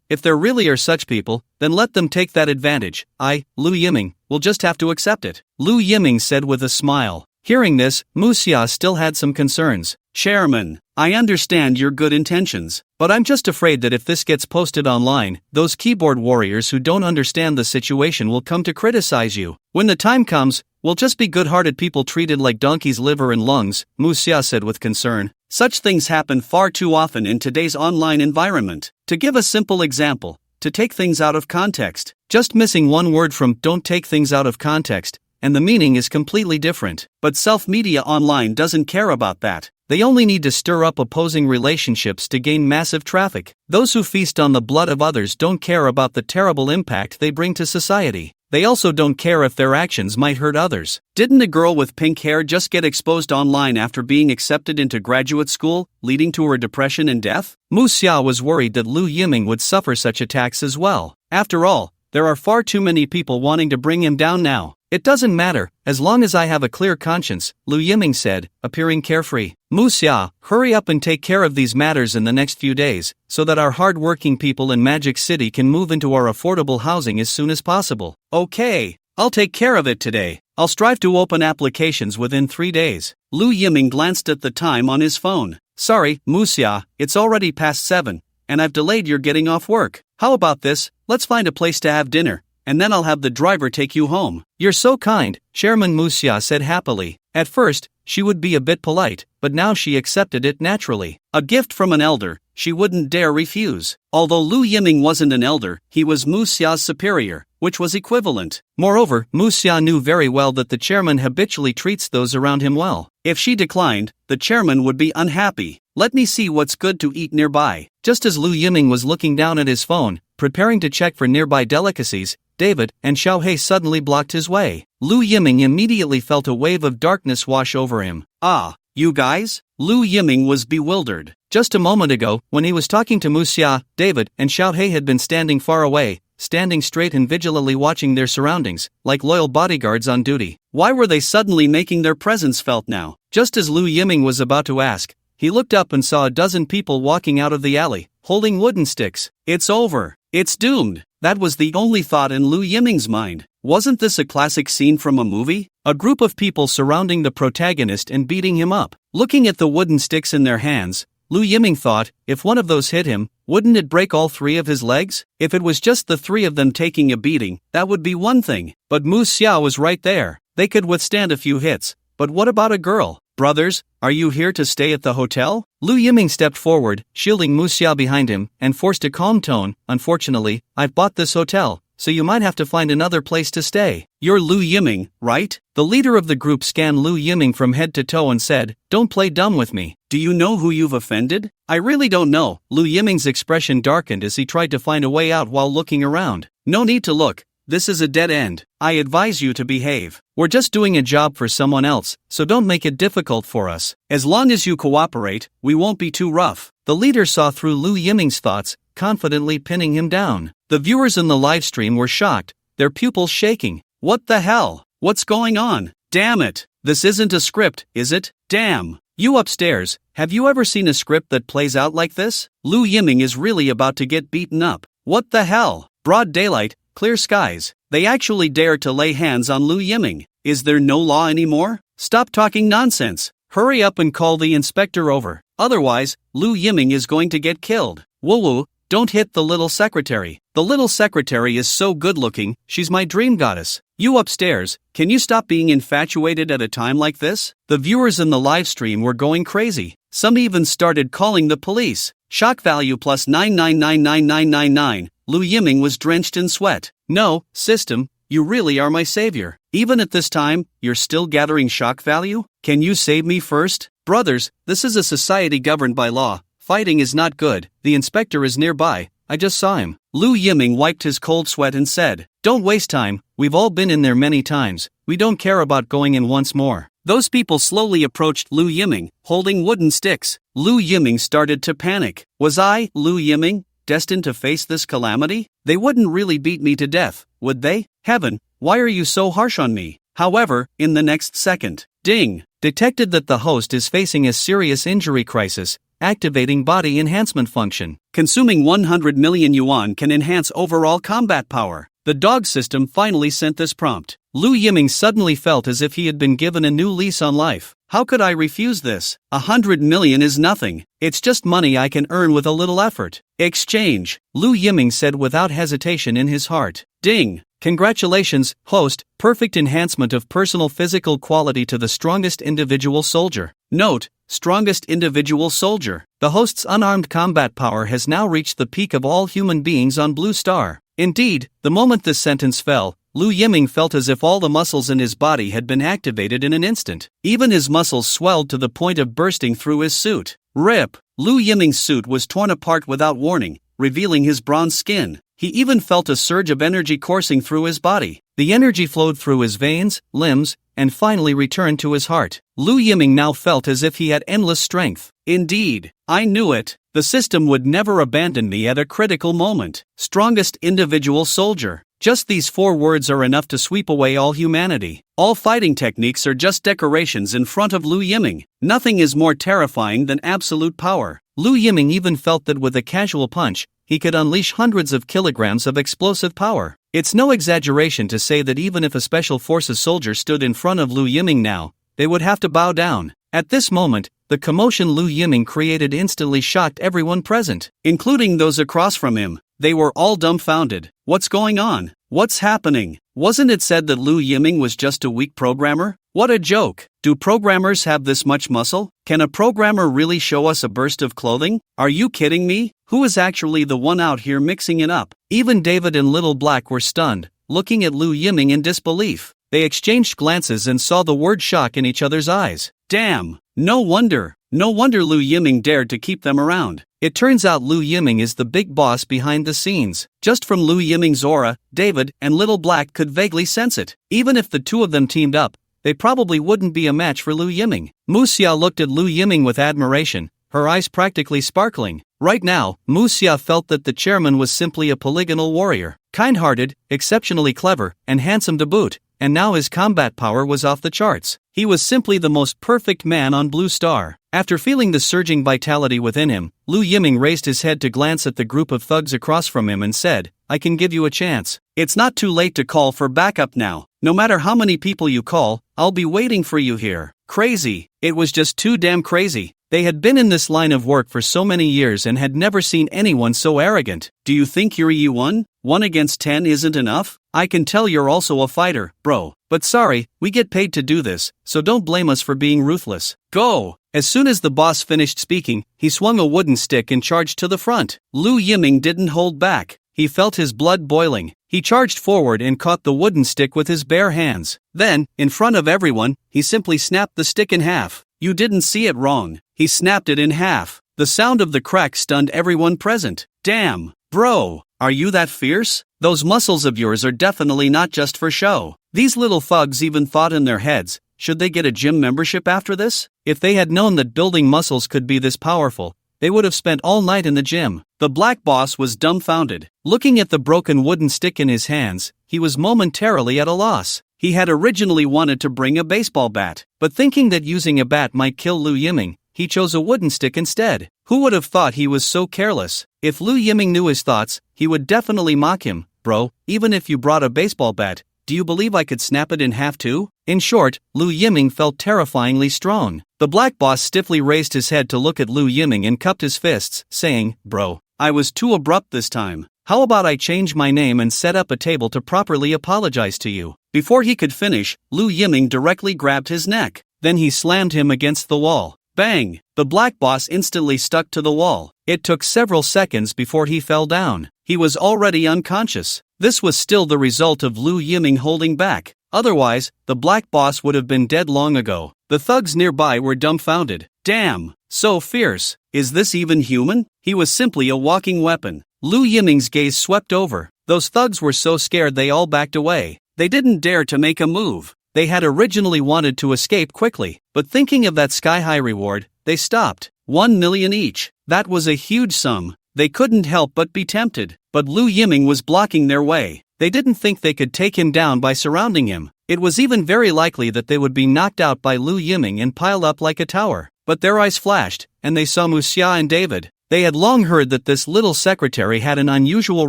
If there really are such people, then let them take that advantage. Lu Yiming, will just have to accept it. Lu Yiming said with a smile. Hearing this, Mu Xia still had some concerns. Chairman, I understand your good intentions, but I'm just afraid that if this gets posted online, those keyboard warriors who don't understand the situation will come to criticize you. When the time comes, we'll just be good-hearted people treated like donkey's liver and lungs, Mu Xia said with concern. Such things happen far too often in today's online environment. To give a simple example, to take things out of context. Just missing one word from don't take things out of context, and the meaning is completely different. But self-media online doesn't care about that. They only need to stir up opposing relationships to gain massive traffic. Those who feast on the blood of others don't care about the terrible impact they bring to society. They also don't care if their actions might hurt others. Didn't a girl with pink hair just get exposed online after being accepted into graduate school, leading to her depression and death? Mu Xia was worried that Lu Yiming would suffer such attacks as well. After all, there are far too many people wanting to bring him down now. It doesn't matter, as long as I have a clear conscience, Lu Yiming said, appearing carefree. Mu Xia, hurry up and take care of these matters in the next few days, so that our hard-working people in Magic City can move into our affordable housing as soon as possible. Okay, I'll take care of it today. I'll strive to open applications within 3 days. Lu Yiming glanced at the time on his phone. Sorry, Mu Xia, it's already past 7, and I've delayed your getting off work. How about this? Let's find a place to have dinner, and then I'll have the driver take you home. You're so kind, Chairman Mu Xia said happily. At first, she would be a bit polite, but now she accepted it naturally. A gift from an elder, she wouldn't dare refuse. Although Lu Yiming wasn't an elder, he was Mu Xia's superior, which was equivalent. Moreover, Mu Xia knew very well that the chairman habitually treats those around him well. If she declined, the chairman would be unhappy. Let me see what's good to eat nearby. Just as Lu Yiming was looking down at his phone, preparing to check for nearby delicacies, David and Xiaohei suddenly blocked his way. Lu Yiming immediately felt a wave of darkness wash over him. Ah, you guys? Lu Yiming was bewildered. Just a moment ago, when he was talking to Mu Xia, David and Xiaohei had been standing far away, standing straight and vigilantly watching their surroundings, like loyal bodyguards on duty. Why were they suddenly making their presence felt now? Just as Lu Yiming was about to ask, he looked up and saw a dozen people walking out of the alley, holding wooden sticks. It's over. It's doomed. That was the only thought in Lu Yiming's mind. Wasn't this a classic scene from a movie? A group of people surrounding the protagonist and beating him up. Looking at the wooden sticks in their hands, Lu Yiming thought, if one of those hit him, wouldn't it break all 3 of his legs? If it was just the 3 of them taking a beating, that would be one thing. But Mu Xia was right there. They could withstand a few hits. But what about a girl? Brothers, are you here to stay at the hotel? Lu Yiming stepped forward, shielding Mu Xia behind him, and forced a calm tone. Unfortunately, I've bought this hotel, so you might have to find another place to stay. You're Lu Yiming, right? The leader of the group scanned Lu Yiming from head to toe and said, don't play dumb with me. Do you know who you've offended? I really don't know. Lu Yiming's expression darkened as he tried to find a way out while looking around. No need to look. This is a dead end. I advise you to behave. We're just doing a job for someone else, so don't make it difficult for us. As long as you cooperate, we won't be too rough. The leader saw through Lu Yiming's thoughts, confidently pinning him down. The viewers in the live stream were shocked, their pupils shaking. What the hell? What's going on? Damn it. This isn't a script, is it? Damn. You upstairs, have you ever seen a script that plays out like this? Lu Yiming is really about to get beaten up. What the hell? Broad daylight, clear skies. They actually dare to lay hands on Lu Yiming. Is there no law anymore? Stop talking nonsense. Hurry up and call the inspector over. Otherwise, Lu Yiming is going to get killed. Woo-woo, don't hit the little secretary. The little secretary is so good-looking, she's my dream goddess. You upstairs, can you stop being infatuated at a time like this? The viewers in the live stream were going crazy. Some even started calling the police. Shock value plus 9999999. Lu Yiming was drenched in sweat. No, system, you really are my savior. Even at this time, you're still gathering shock value? Can you save me first? Brothers, this is a society governed by law. Fighting is not good. The inspector is nearby. I just saw him. Lu Yiming wiped his cold sweat and said, don't waste time. We've all been in there many times. We don't care about going in once more. Those people slowly approached Lu Yiming, holding wooden sticks. Lu Yiming started to panic. Was I, Lu Yiming, destined to face this calamity? They wouldn't really beat me to death, would they? Heaven, why are you so harsh on me? However, in the next second, ding, detected that the host is facing a serious injury crisis, activating body enhancement function. Consuming 100 million yuan can enhance overall combat power. The dog system finally sent this prompt. Lu Yiming suddenly felt as if he had been given a new lease on life. How could I refuse this? 100 million is nothing. It's just money I can earn with a little effort. Exchange, Lu Yiming said without hesitation in his heart. Ding. Congratulations, host, perfect enhancement of personal physical quality to the strongest individual soldier. Note, strongest individual soldier. The host's unarmed combat power has now reached the peak of all human beings on Blue Star. Indeed, the moment this sentence fell, Lu Yiming felt as if all the muscles in his body had been activated in an instant. Even his muscles swelled to the point of bursting through his suit. Rip! Lu Yiming's suit was torn apart without warning, revealing his bronze skin. He even felt a surge of energy coursing through his body. The energy flowed through his veins, limbs, and finally returned to his heart. Lu Yiming now felt as if he had endless strength. Indeed, I knew it. The system would never abandon me at a critical moment. Strongest individual soldier. Just these 4 words are enough to sweep away all humanity. All fighting techniques are just decorations in front of Lu Yiming. Nothing is more terrifying than absolute power. Lu Yiming even felt that with a casual punch, he could unleash hundreds of kilograms of explosive power. It's no exaggeration to say that even if a special forces soldier stood in front of Lu Yiming now, they would have to bow down. At this moment, the commotion Lu Yiming created instantly shocked everyone present, including those across from him. They were all dumbfounded. What's going on? What's happening? Wasn't it said that Lu Yiming was just a weak programmer? What a joke! Do programmers have this much muscle? Can a programmer really show us a burst of clothing? Are you kidding me? Who is actually the one out here mixing it up? Even David and Little Black were stunned, looking at Lu Yiming in disbelief. They exchanged glances and saw the word shock in each other's eyes. Damn! No wonder Lu Yiming dared to keep them around. It turns out Lu Yiming is the big boss behind the scenes. Just from Lu Yiming's aura, David and Little Black could vaguely sense it. Even if the two of them teamed up, they probably wouldn't be a match for Lu Yiming. Muxia looked at Lu Yiming with admiration, her eyes practically sparkling. Right now, Muxia felt that the chairman was simply a polygonal warrior, kind-hearted, exceptionally clever, and handsome to boot, and now his combat power was off the charts. He was simply the most perfect man on Blue Star. After feeling the surging vitality within him, Lu Yiming raised his head to glance at the group of thugs across from him and said, I can give you a chance. It's not too late to call for backup now. No matter how many people you call, I'll be waiting for you here. Crazy. It was just too damn crazy. They had been in this line of work for so many years and had never seen anyone so arrogant. Do you think Yuri won? 1 against 10 isn't enough? I can tell you're also a fighter, bro. But sorry, we get paid to do this, so don't blame us for being ruthless. Go! As soon as the boss finished speaking, he swung a wooden stick and charged to the front. Lu Yiming didn't hold back. He felt his blood boiling. He charged forward and caught the wooden stick with his bare hands. Then, in front of everyone, he simply snapped the stick in half. You didn't see it wrong. He snapped it in half. The sound of the crack stunned everyone present. Damn, bro, are you that fierce? Those muscles of yours are definitely not just for show. These little thugs even thought in their heads, should they get a gym membership after this? If they had known that building muscles could be this powerful, they would have spent all night in the gym. The black boss was dumbfounded. Looking at the broken wooden stick in his hands, he was momentarily at a loss. He had originally wanted to bring a baseball bat, but thinking that using a bat might kill Lu Yiming, he chose a wooden stick instead. Who would have thought he was so careless? If Lu Yiming knew his thoughts, he would definitely mock him. Bro, even if you brought a baseball bat, do you believe I could snap it in half too? In short, Lu Yiming felt terrifyingly strong. The black boss stiffly raised his head to look at Lu Yiming and cupped his fists, saying, Bro, I was too abrupt this time. How about I change my name and set up a table to properly apologize to you? Before he could finish, Lu Yiming directly grabbed his neck. Then he slammed him against the wall. Bang! The black boss instantly stuck to the wall. It took several seconds before he fell down. He was already unconscious. This was still the result of Lu Yiming holding back. Otherwise, the black boss would have been dead long ago. The thugs nearby were dumbfounded. Damn! So fierce. Is this even human? He was simply a walking weapon. Lu Yiming's gaze swept over. Those thugs were so scared they all backed away. They didn't dare to make a move. They had originally wanted to escape quickly, but thinking of that sky-high reward, they stopped. 1 million each. That was a huge sum. They couldn't help but be tempted, but Lu Yiming was blocking their way. They didn't think they could take him down by surrounding him. It was even very likely that they would be knocked out by Lu Yiming and piled up like a tower. But their eyes flashed, and they saw Muxia and David. They had long heard that this little secretary had an unusual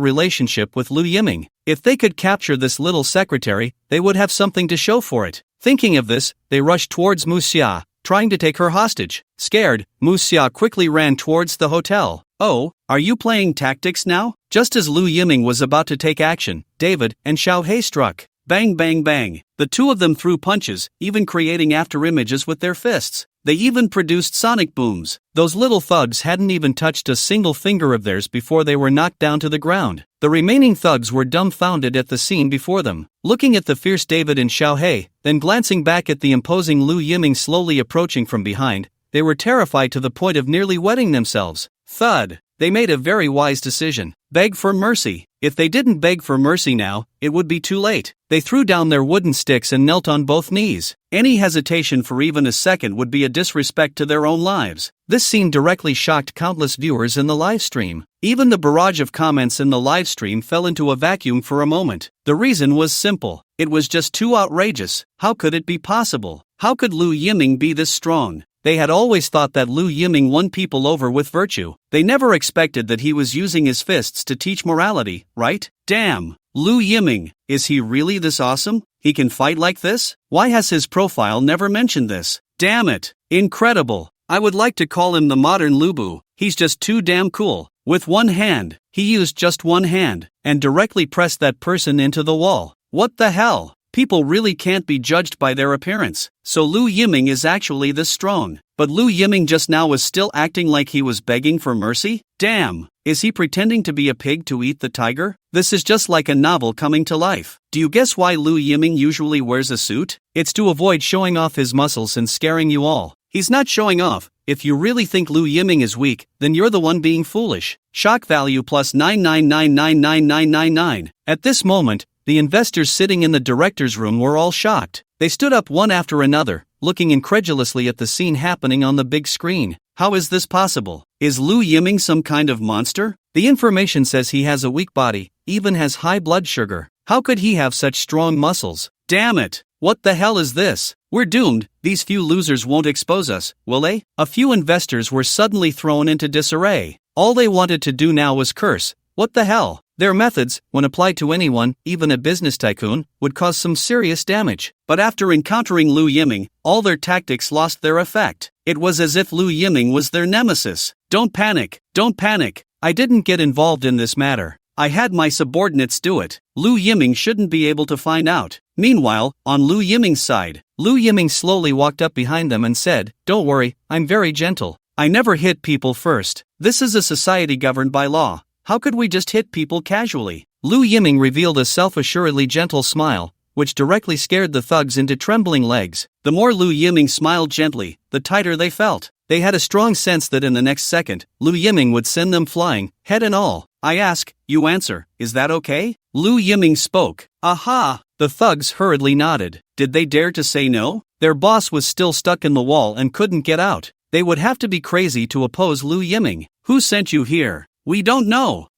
relationship with Lu Yiming. If they could capture this little secretary, they would have something to show for it. Thinking of this, they rushed towards Muxia, trying to take her hostage. Scared, Muxia quickly ran towards the hotel. Oh, are you playing tactics now? Just as Lu Yiming was about to take action, David and Xiao He struck. Bang bang bang. The two of them threw punches, even creating afterimages with their fists. They even produced sonic booms. Those little thugs hadn't even touched a single finger of theirs before they were knocked down to the ground. The remaining thugs were dumbfounded at the scene before them, looking at the fierce David and Xiaohei, then glancing back at the imposing Lu Yiming slowly approaching from behind. They were terrified to the point of nearly wetting themselves. Thud. They made a very wise decision. Beg for mercy. If they didn't beg for mercy now, it would be too late. They threw down their wooden sticks and knelt on both knees. Any hesitation for even a second would be a disrespect to their own lives. This scene directly shocked countless viewers in the livestream. Even the barrage of comments in the livestream fell into a vacuum for a moment. The reason was simple. It was just too outrageous. How could it be possible? How could Lu Yiming be this strong? They had always thought that Lu Yiming won people over with virtue. They never expected that he was using his fists to teach morality, right? Damn! Lu Yiming, is he really this awesome? He can fight like this? Why has his profile never mentioned this? Damn it! Incredible! I would like to call him the modern Lubu. He's just too damn cool. With one hand, he used just one hand, and directly pressed that person into the wall. What the hell? People really can't be judged by their appearance. So Lu Yiming is actually this strong. But Lu Yiming just now was still acting like he was begging for mercy? Damn! Is he pretending to be a pig to eat the tiger? This is just like a novel coming to life. Do you guess why Lu Yiming usually wears a suit? It's to avoid showing off his muscles and scaring you all. He's not showing off. If you really think Lu Yiming is weak, then you're the one being foolish. Shock value plus 999999999. At this moment, the investors sitting in the director's room were all shocked. They stood up one after another, looking incredulously at the scene happening on the big screen. How is this possible? Is Lu Yiming some kind of monster? The information says he has a weak body, even has high blood sugar. How could he have such strong muscles? Damn it! What the hell is this? We're doomed. These few losers won't expose us, will they? A few investors were suddenly thrown into disarray. All they wanted to do now was curse. What the hell? Their methods, when applied to anyone, even a business tycoon, would cause some serious damage. But after encountering Lu Yiming, all their tactics lost their effect. It was as if Lu Yiming was their nemesis. Don't panic, don't panic. I didn't get involved in this matter. I had my subordinates do it. Lu Yiming shouldn't be able to find out. Meanwhile, on Lu Yiming's side, Lu Yiming slowly walked up behind them and said, "Don't worry, I'm very gentle. I never hit people first. This is a society governed by law. How could we just hit people casually?" Lu Yiming revealed a self-assuredly gentle smile, which directly scared the thugs into trembling legs. The more Lu Yiming smiled gently, the tighter they felt. They had a strong sense that in the next second, Lu Yiming would send them flying, head and all. I ask, you answer, is that okay? Lu Yiming spoke. Aha! The thugs hurriedly nodded. Did they dare to say no? Their boss was still stuck in the wall and couldn't get out. They would have to be crazy to oppose Lu Yiming. Who sent you here? We don't know.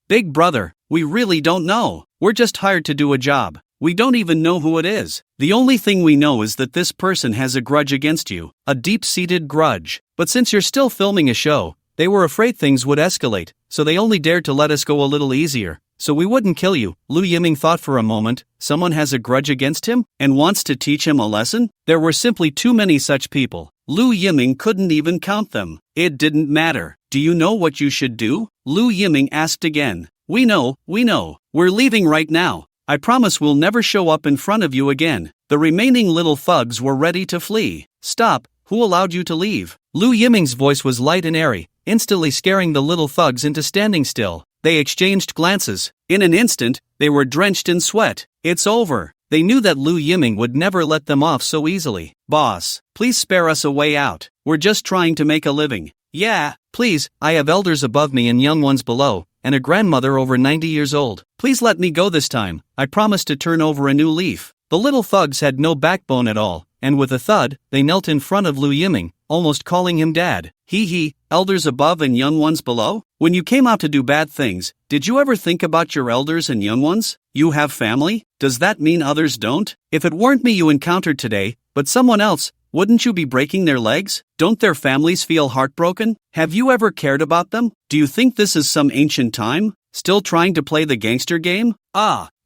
Big brother, we really don't know. We're just hired to do a job. We don't even know who it is. The only thing we know is that this person has a grudge against you, a deep-seated grudge. But since you're still filming a show, they were afraid things would escalate, so they only dared to let us go a little easier, so we wouldn't kill you. Lu Yiming thought for a moment. Someone has a grudge against him, and wants to teach him a lesson? There were simply too many such people. Lu Yiming couldn't even count them. It didn't matter. Do you know what you should do? Lu Yiming asked again. We know. We're leaving right now. I promise we'll never show up in front of you again. The remaining little thugs were ready to flee. Stop, who allowed you to leave? Lu Yiming's voice was light and airy, instantly scaring the little thugs into standing still. They exchanged glances. In an instant, they were drenched in sweat. It's over. They knew that Lu Yiming would never let them off so easily. Boss, please spare us a way out. We're just trying to make a living. Yeah, please, I have elders above me and young ones below, and a grandmother over 90 years old. Please let me go this time. I promise to turn over a new leaf. The little thugs had no backbone at all, and with a thud, they knelt in front of Lu Yiming, almost calling him dad. Elders above and young ones below? When you came out to do bad things, did you ever think about your elders and young ones? You have family? Does that mean others don't? If it weren't me you encountered today, but someone else, wouldn't you be breaking their legs? Don't their families feel heartbroken? Have you ever cared about them? Do you think this is some ancient time? Still trying to play the gangster game?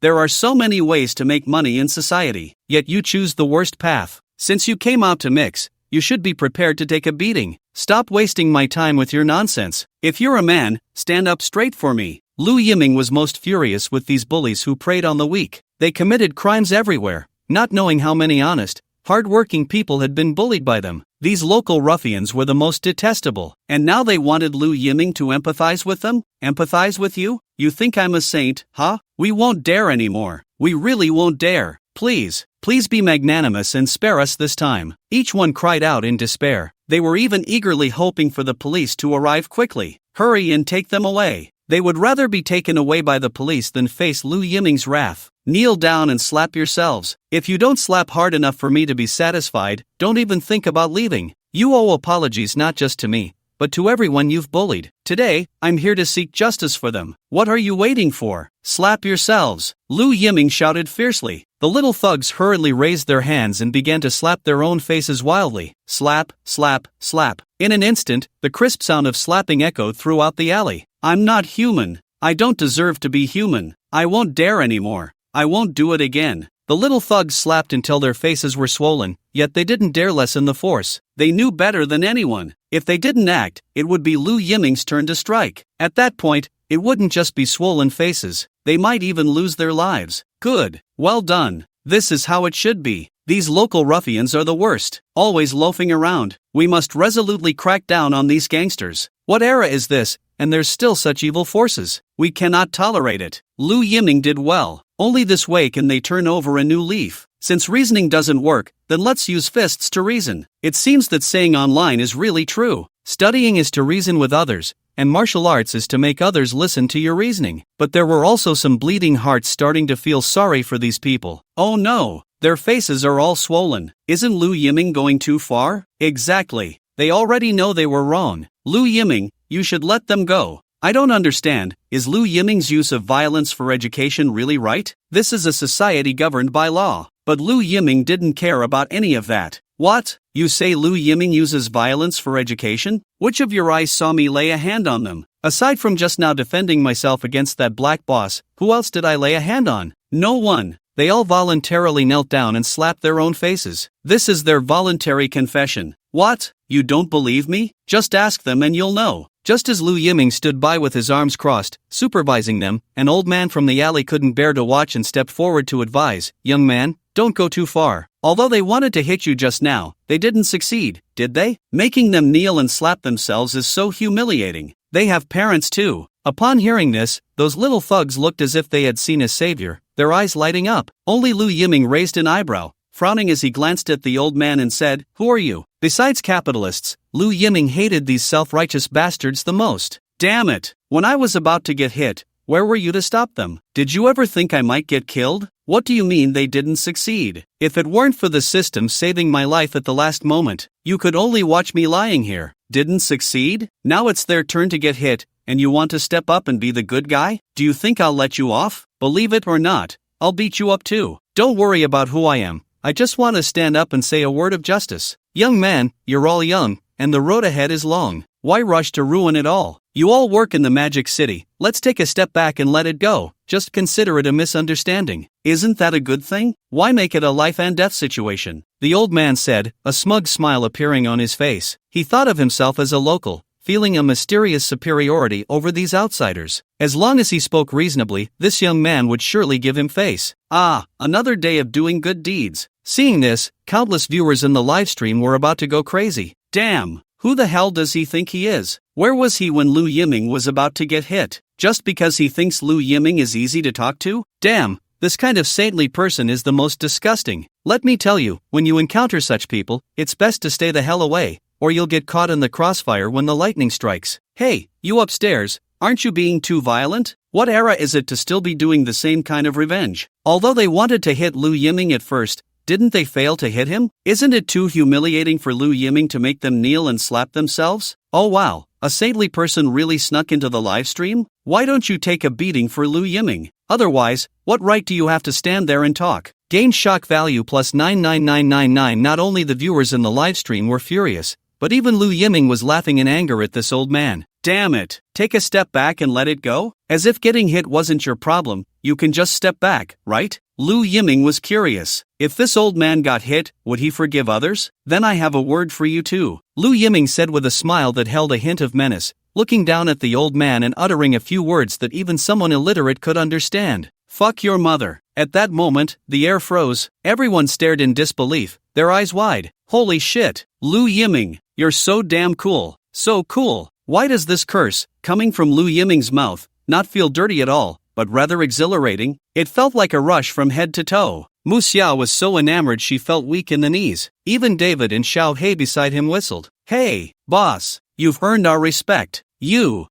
There are so many ways to make money in society, yet you choose the worst path. Since you came out to mix, you should be prepared to take a beating. Stop wasting my time with your nonsense. If you're a man, stand up straight for me. Lu Yiming was most furious with these bullies who preyed on the weak. They committed crimes everywhere, not knowing how many honest, hard-working people had been bullied by them. These local ruffians were the most detestable, and now they wanted Lu Yiming to empathize with them? Empathize with you? You think I'm a saint, huh? We won't dare anymore. We really won't dare. Please be magnanimous and spare us this time. Each one cried out in despair. They were even eagerly hoping for the police to arrive quickly. Hurry and take them away. They would rather be taken away by the police than face Lu Yiming's wrath. Kneel down and slap yourselves. If you don't slap hard enough for me to be satisfied, don't even think about leaving. You owe apologies not just to me, but to everyone you've bullied. Today, I'm here to seek justice for them. What are you waiting for? Slap yourselves. Lu Yiming shouted fiercely. The little thugs hurriedly raised their hands and began to slap their own faces wildly. Slap, slap, slap. In an instant, the crisp sound of slapping echoed throughout the alley. I'm not human. I don't deserve to be human. I won't dare anymore. I won't do it again. The little thugs slapped until their faces were swollen, yet they didn't dare lessen the force. They knew better than anyone. If they didn't act, it would be Lu Yiming's turn to strike. At that point, it wouldn't just be swollen faces. They might even lose their lives. Good. Well done. This is how it should be. These local ruffians are the worst, always loafing around. We must resolutely crack down on these gangsters. What era is this, and there's still such evil forces? We cannot tolerate it. Lu Yiming did well. Only this way can they turn over a new leaf. Since reasoning doesn't work, then let's use fists to reason. It seems that saying online is really true. Studying is to reason with others, and martial arts is to make others listen to your reasoning. But there were also some bleeding hearts starting to feel sorry for these people. Oh no, their faces are all swollen. Isn't Lu Yiming going too far? Exactly. They already know they were wrong. Lu Yiming, you should let them go. I don't understand, is Lu Yiming's use of violence for education really right? This is a society governed by law. But Lu Yiming didn't care about any of that. What? You say Lu Yiming uses violence for education? Which of your eyes saw me lay a hand on them? Aside from just now defending myself against that black boss, who else did I lay a hand on? No one. They all voluntarily knelt down and slapped their own faces. This is their voluntary confession. What? You don't believe me? Just ask them and you'll know. Just as Lu Yiming stood by with his arms crossed, supervising them, an old man from the alley couldn't bear to watch and stepped forward to advise, "Young man, don't go too far. Although they wanted to hit you just now, they didn't succeed, did they? Making them kneel and slap themselves is so humiliating. They have parents too." Upon hearing this, those little thugs looked as if they had seen a savior, their eyes lighting up. Only Lu Yiming raised an eyebrow, frowning as he glanced at the old man and said, "Who are you?" Besides capitalists, Lu Yiming hated these self-righteous bastards the most. Damn it! When I was about to get hit, where were you to stop them? Did you ever think I might get killed? What do you mean they didn't succeed? If it weren't for the system saving my life at the last moment, you could only watch me lying here. Didn't succeed? Now it's their turn to get hit, and you want to step up and be the good guy? Do you think I'll let you off? Believe it or not, I'll beat you up too. Don't worry about who I am. I just want to stand up and say a word of justice. Young man, you're all young, and the road ahead is long. Why rush to ruin it all? You all work in the Magic City. Let's take a step back and let it go. Just consider it a misunderstanding. Isn't that a good thing? Why make it a life and death situation? The old man said, a smug smile appearing on his face. He thought of himself as a local, feeling a mysterious superiority over these outsiders. As long as he spoke reasonably, this young man would surely give him face. Ah, another day of doing good deeds. Seeing this, countless viewers in the livestream were about to go crazy. Damn, who the hell does he think he is? Where was he when Lu Yiming was about to get hit? Just because he thinks Lu Yiming is easy to talk to? Damn, this kind of saintly person is the most disgusting. Let me tell you, when you encounter such people, it's best to stay the hell away, or you'll get caught in the crossfire when the lightning strikes. Hey, you upstairs, aren't you being too violent? What era is it to still be doing the same kind of revenge? Although they wanted to hit Lu Yiming at first, didn't they fail to hit him? Isn't it too humiliating for Lu Yiming to make them kneel and slap themselves? Oh wow, a saintly person really snuck into the livestream? Why don't you take a beating for Lu Yiming? Otherwise, what right do you have to stand there and talk? Gain shock value plus 99999. Not only the viewers in the livestream were furious, but even Lu Yiming was laughing in anger at this old man. Damn it, take a step back and let it go? As if getting hit wasn't your problem, you can just step back, right? Lu Yiming was curious. If this old man got hit, would he forgive others? Then I have a word for you too. Lu Yiming said with a smile that held a hint of menace, looking down at the old man and uttering a few words that even someone illiterate could understand. Fuck your mother. At that moment, the air froze. Everyone stared in disbelief, their eyes wide. Holy shit, Lu Yiming, you're so damn cool. So cool. Why does this curse, coming from Lu Yiming's mouth, not feel dirty at all, but rather exhilarating? It felt like a rush from head to toe. Mu Xiao was so enamored she felt weak in the knees. Even David and Xiao Hei beside him whistled. Hey, boss, you've earned our respect. You,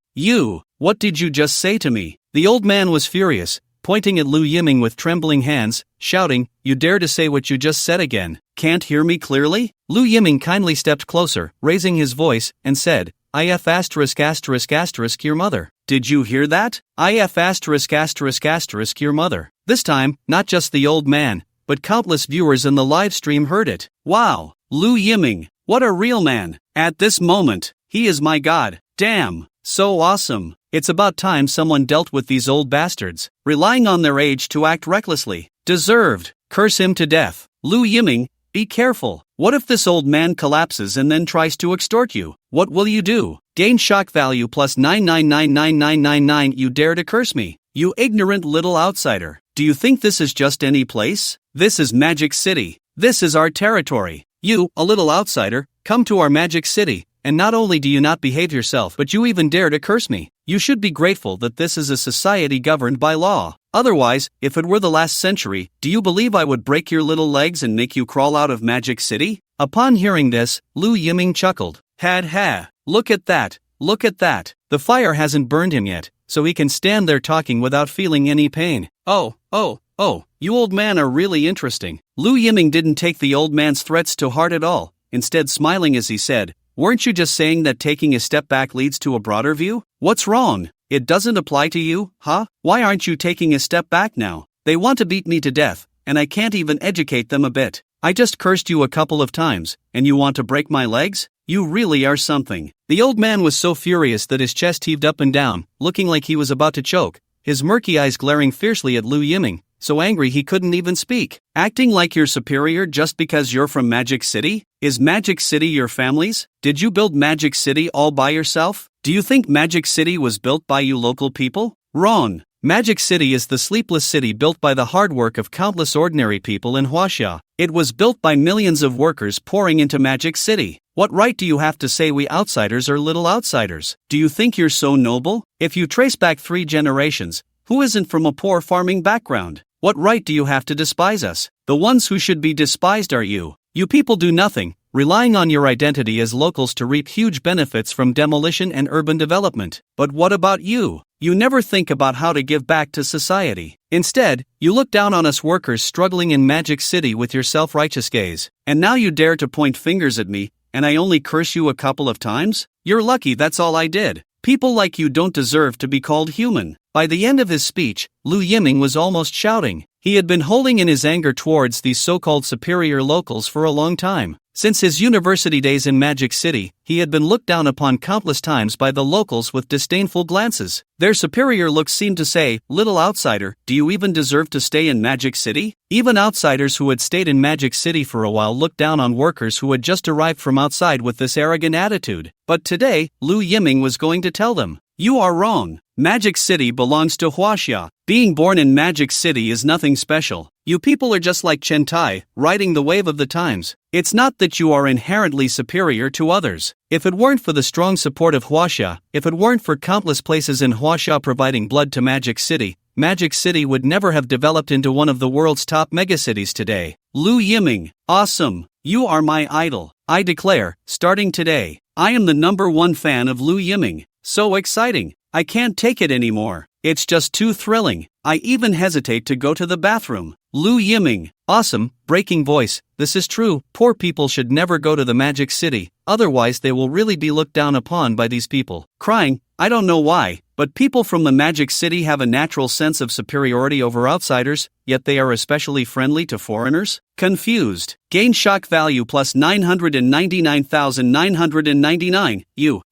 what did you just say to me? The old man was furious, pointing at Lu Yiming with trembling hands, shouting, you dare to say what you just said again? Can't hear me clearly? Lu Yiming kindly stepped closer, raising his voice, and said, IF *** your mother. Did you hear that? IF *** your mother. This time, not just the old man, but countless viewers in the live stream heard it. Wow, Lu Yiming, what a real man. At this moment, he is my god. Damn, so awesome. It's about time someone dealt with these old bastards, relying on their age to act recklessly. Deserved. Curse him to death. Lu Yiming, be careful. What if this old man collapses and then tries to extort you? What will you do? Gain shock value plus 9999999. You dare to curse me? You ignorant little outsider. Do you think this is just any place? This is Magic City. This is our territory. You, a little outsider, come to our Magic City, and not only do you not behave yourself, but you even dare to curse me. You should be grateful that this is a society governed by law. Otherwise, if it were the last century, do you believe I would break your little legs and make you crawl out of Magic City? Upon hearing this, Lu Yiming chuckled. Ha, look at that, look at that. The fire hasn't burned him yet, so he can stand there talking without feeling any pain. Oh, you old man are really interesting. Lu Yiming didn't take the old man's threats to heart at all, instead smiling as he said, weren't you just saying that taking a step back leads to a broader view? What's wrong? It doesn't apply to you, huh? Why aren't you taking a step back now? They want to beat me to death, and I can't even educate them a bit. I just cursed you a couple of times, and you want to break my legs? You really are something. The old man was so furious that his chest heaved up and down, looking like he was about to choke, his murky eyes glaring fiercely at Lu Yiming, so angry he couldn't even speak. Acting like you're superior just because you're from Magic City? Is Magic City your family's? Did you build Magic City all by yourself? Do you think Magic City was built by you local people? Wrong. Magic City is the sleepless city built by the hard work of countless ordinary people in Huaxia. It was built by millions of workers pouring into Magic City. What right do you have to say we outsiders are little outsiders? Do you think you're so noble? If you trace back 3 generations, who isn't from a poor farming background? What right do you have to despise us? The ones who should be despised are you. You people do nothing, relying on your identity as locals to reap huge benefits from demolition and urban development. But what about you? You never think about how to give back to society. Instead, you look down on us workers struggling in Magic City with your self-righteous gaze. And now you dare to point fingers at me, and I only curse you a couple of times? You're lucky that's all I did. People like you don't deserve to be called human. By the end of his speech, Lu Yiming was almost shouting. He had been holding in his anger towards these so-called superior locals for a long time. Since his university days in Magic City, he had been looked down upon countless times by the locals with disdainful glances. Their superior looks seemed to say, little outsider, do you even deserve to stay in Magic City? Even outsiders who had stayed in Magic City for a while looked down on workers who had just arrived from outside with this arrogant attitude. But today, Lu Yiming was going to tell them, you are wrong. Magic City belongs to Huaxia. Being born in Magic City is nothing special. You people are just like Chen Tai, riding the wave of the times. It's not that you are inherently superior to others. If it weren't for the strong support of Huaxia, if it weren't for countless places in Huaxia providing blood to Magic City would never have developed into one of the world's top megacities today. Lu Yiming, awesome. You are my idol. I declare, starting today, I am the #1 fan of Lu Yiming. So exciting. I can't take it anymore. It's just too thrilling. I even hesitate to go to the bathroom. Lu Yiming, awesome, breaking voice. This is true. Poor people should never go to the Magic City, otherwise they will really be looked down upon by these people. Crying, I don't know why, but people from the Magic City have a natural sense of superiority over outsiders, yet they are especially friendly to foreigners? Confused. Gain shock value plus 999,999. You.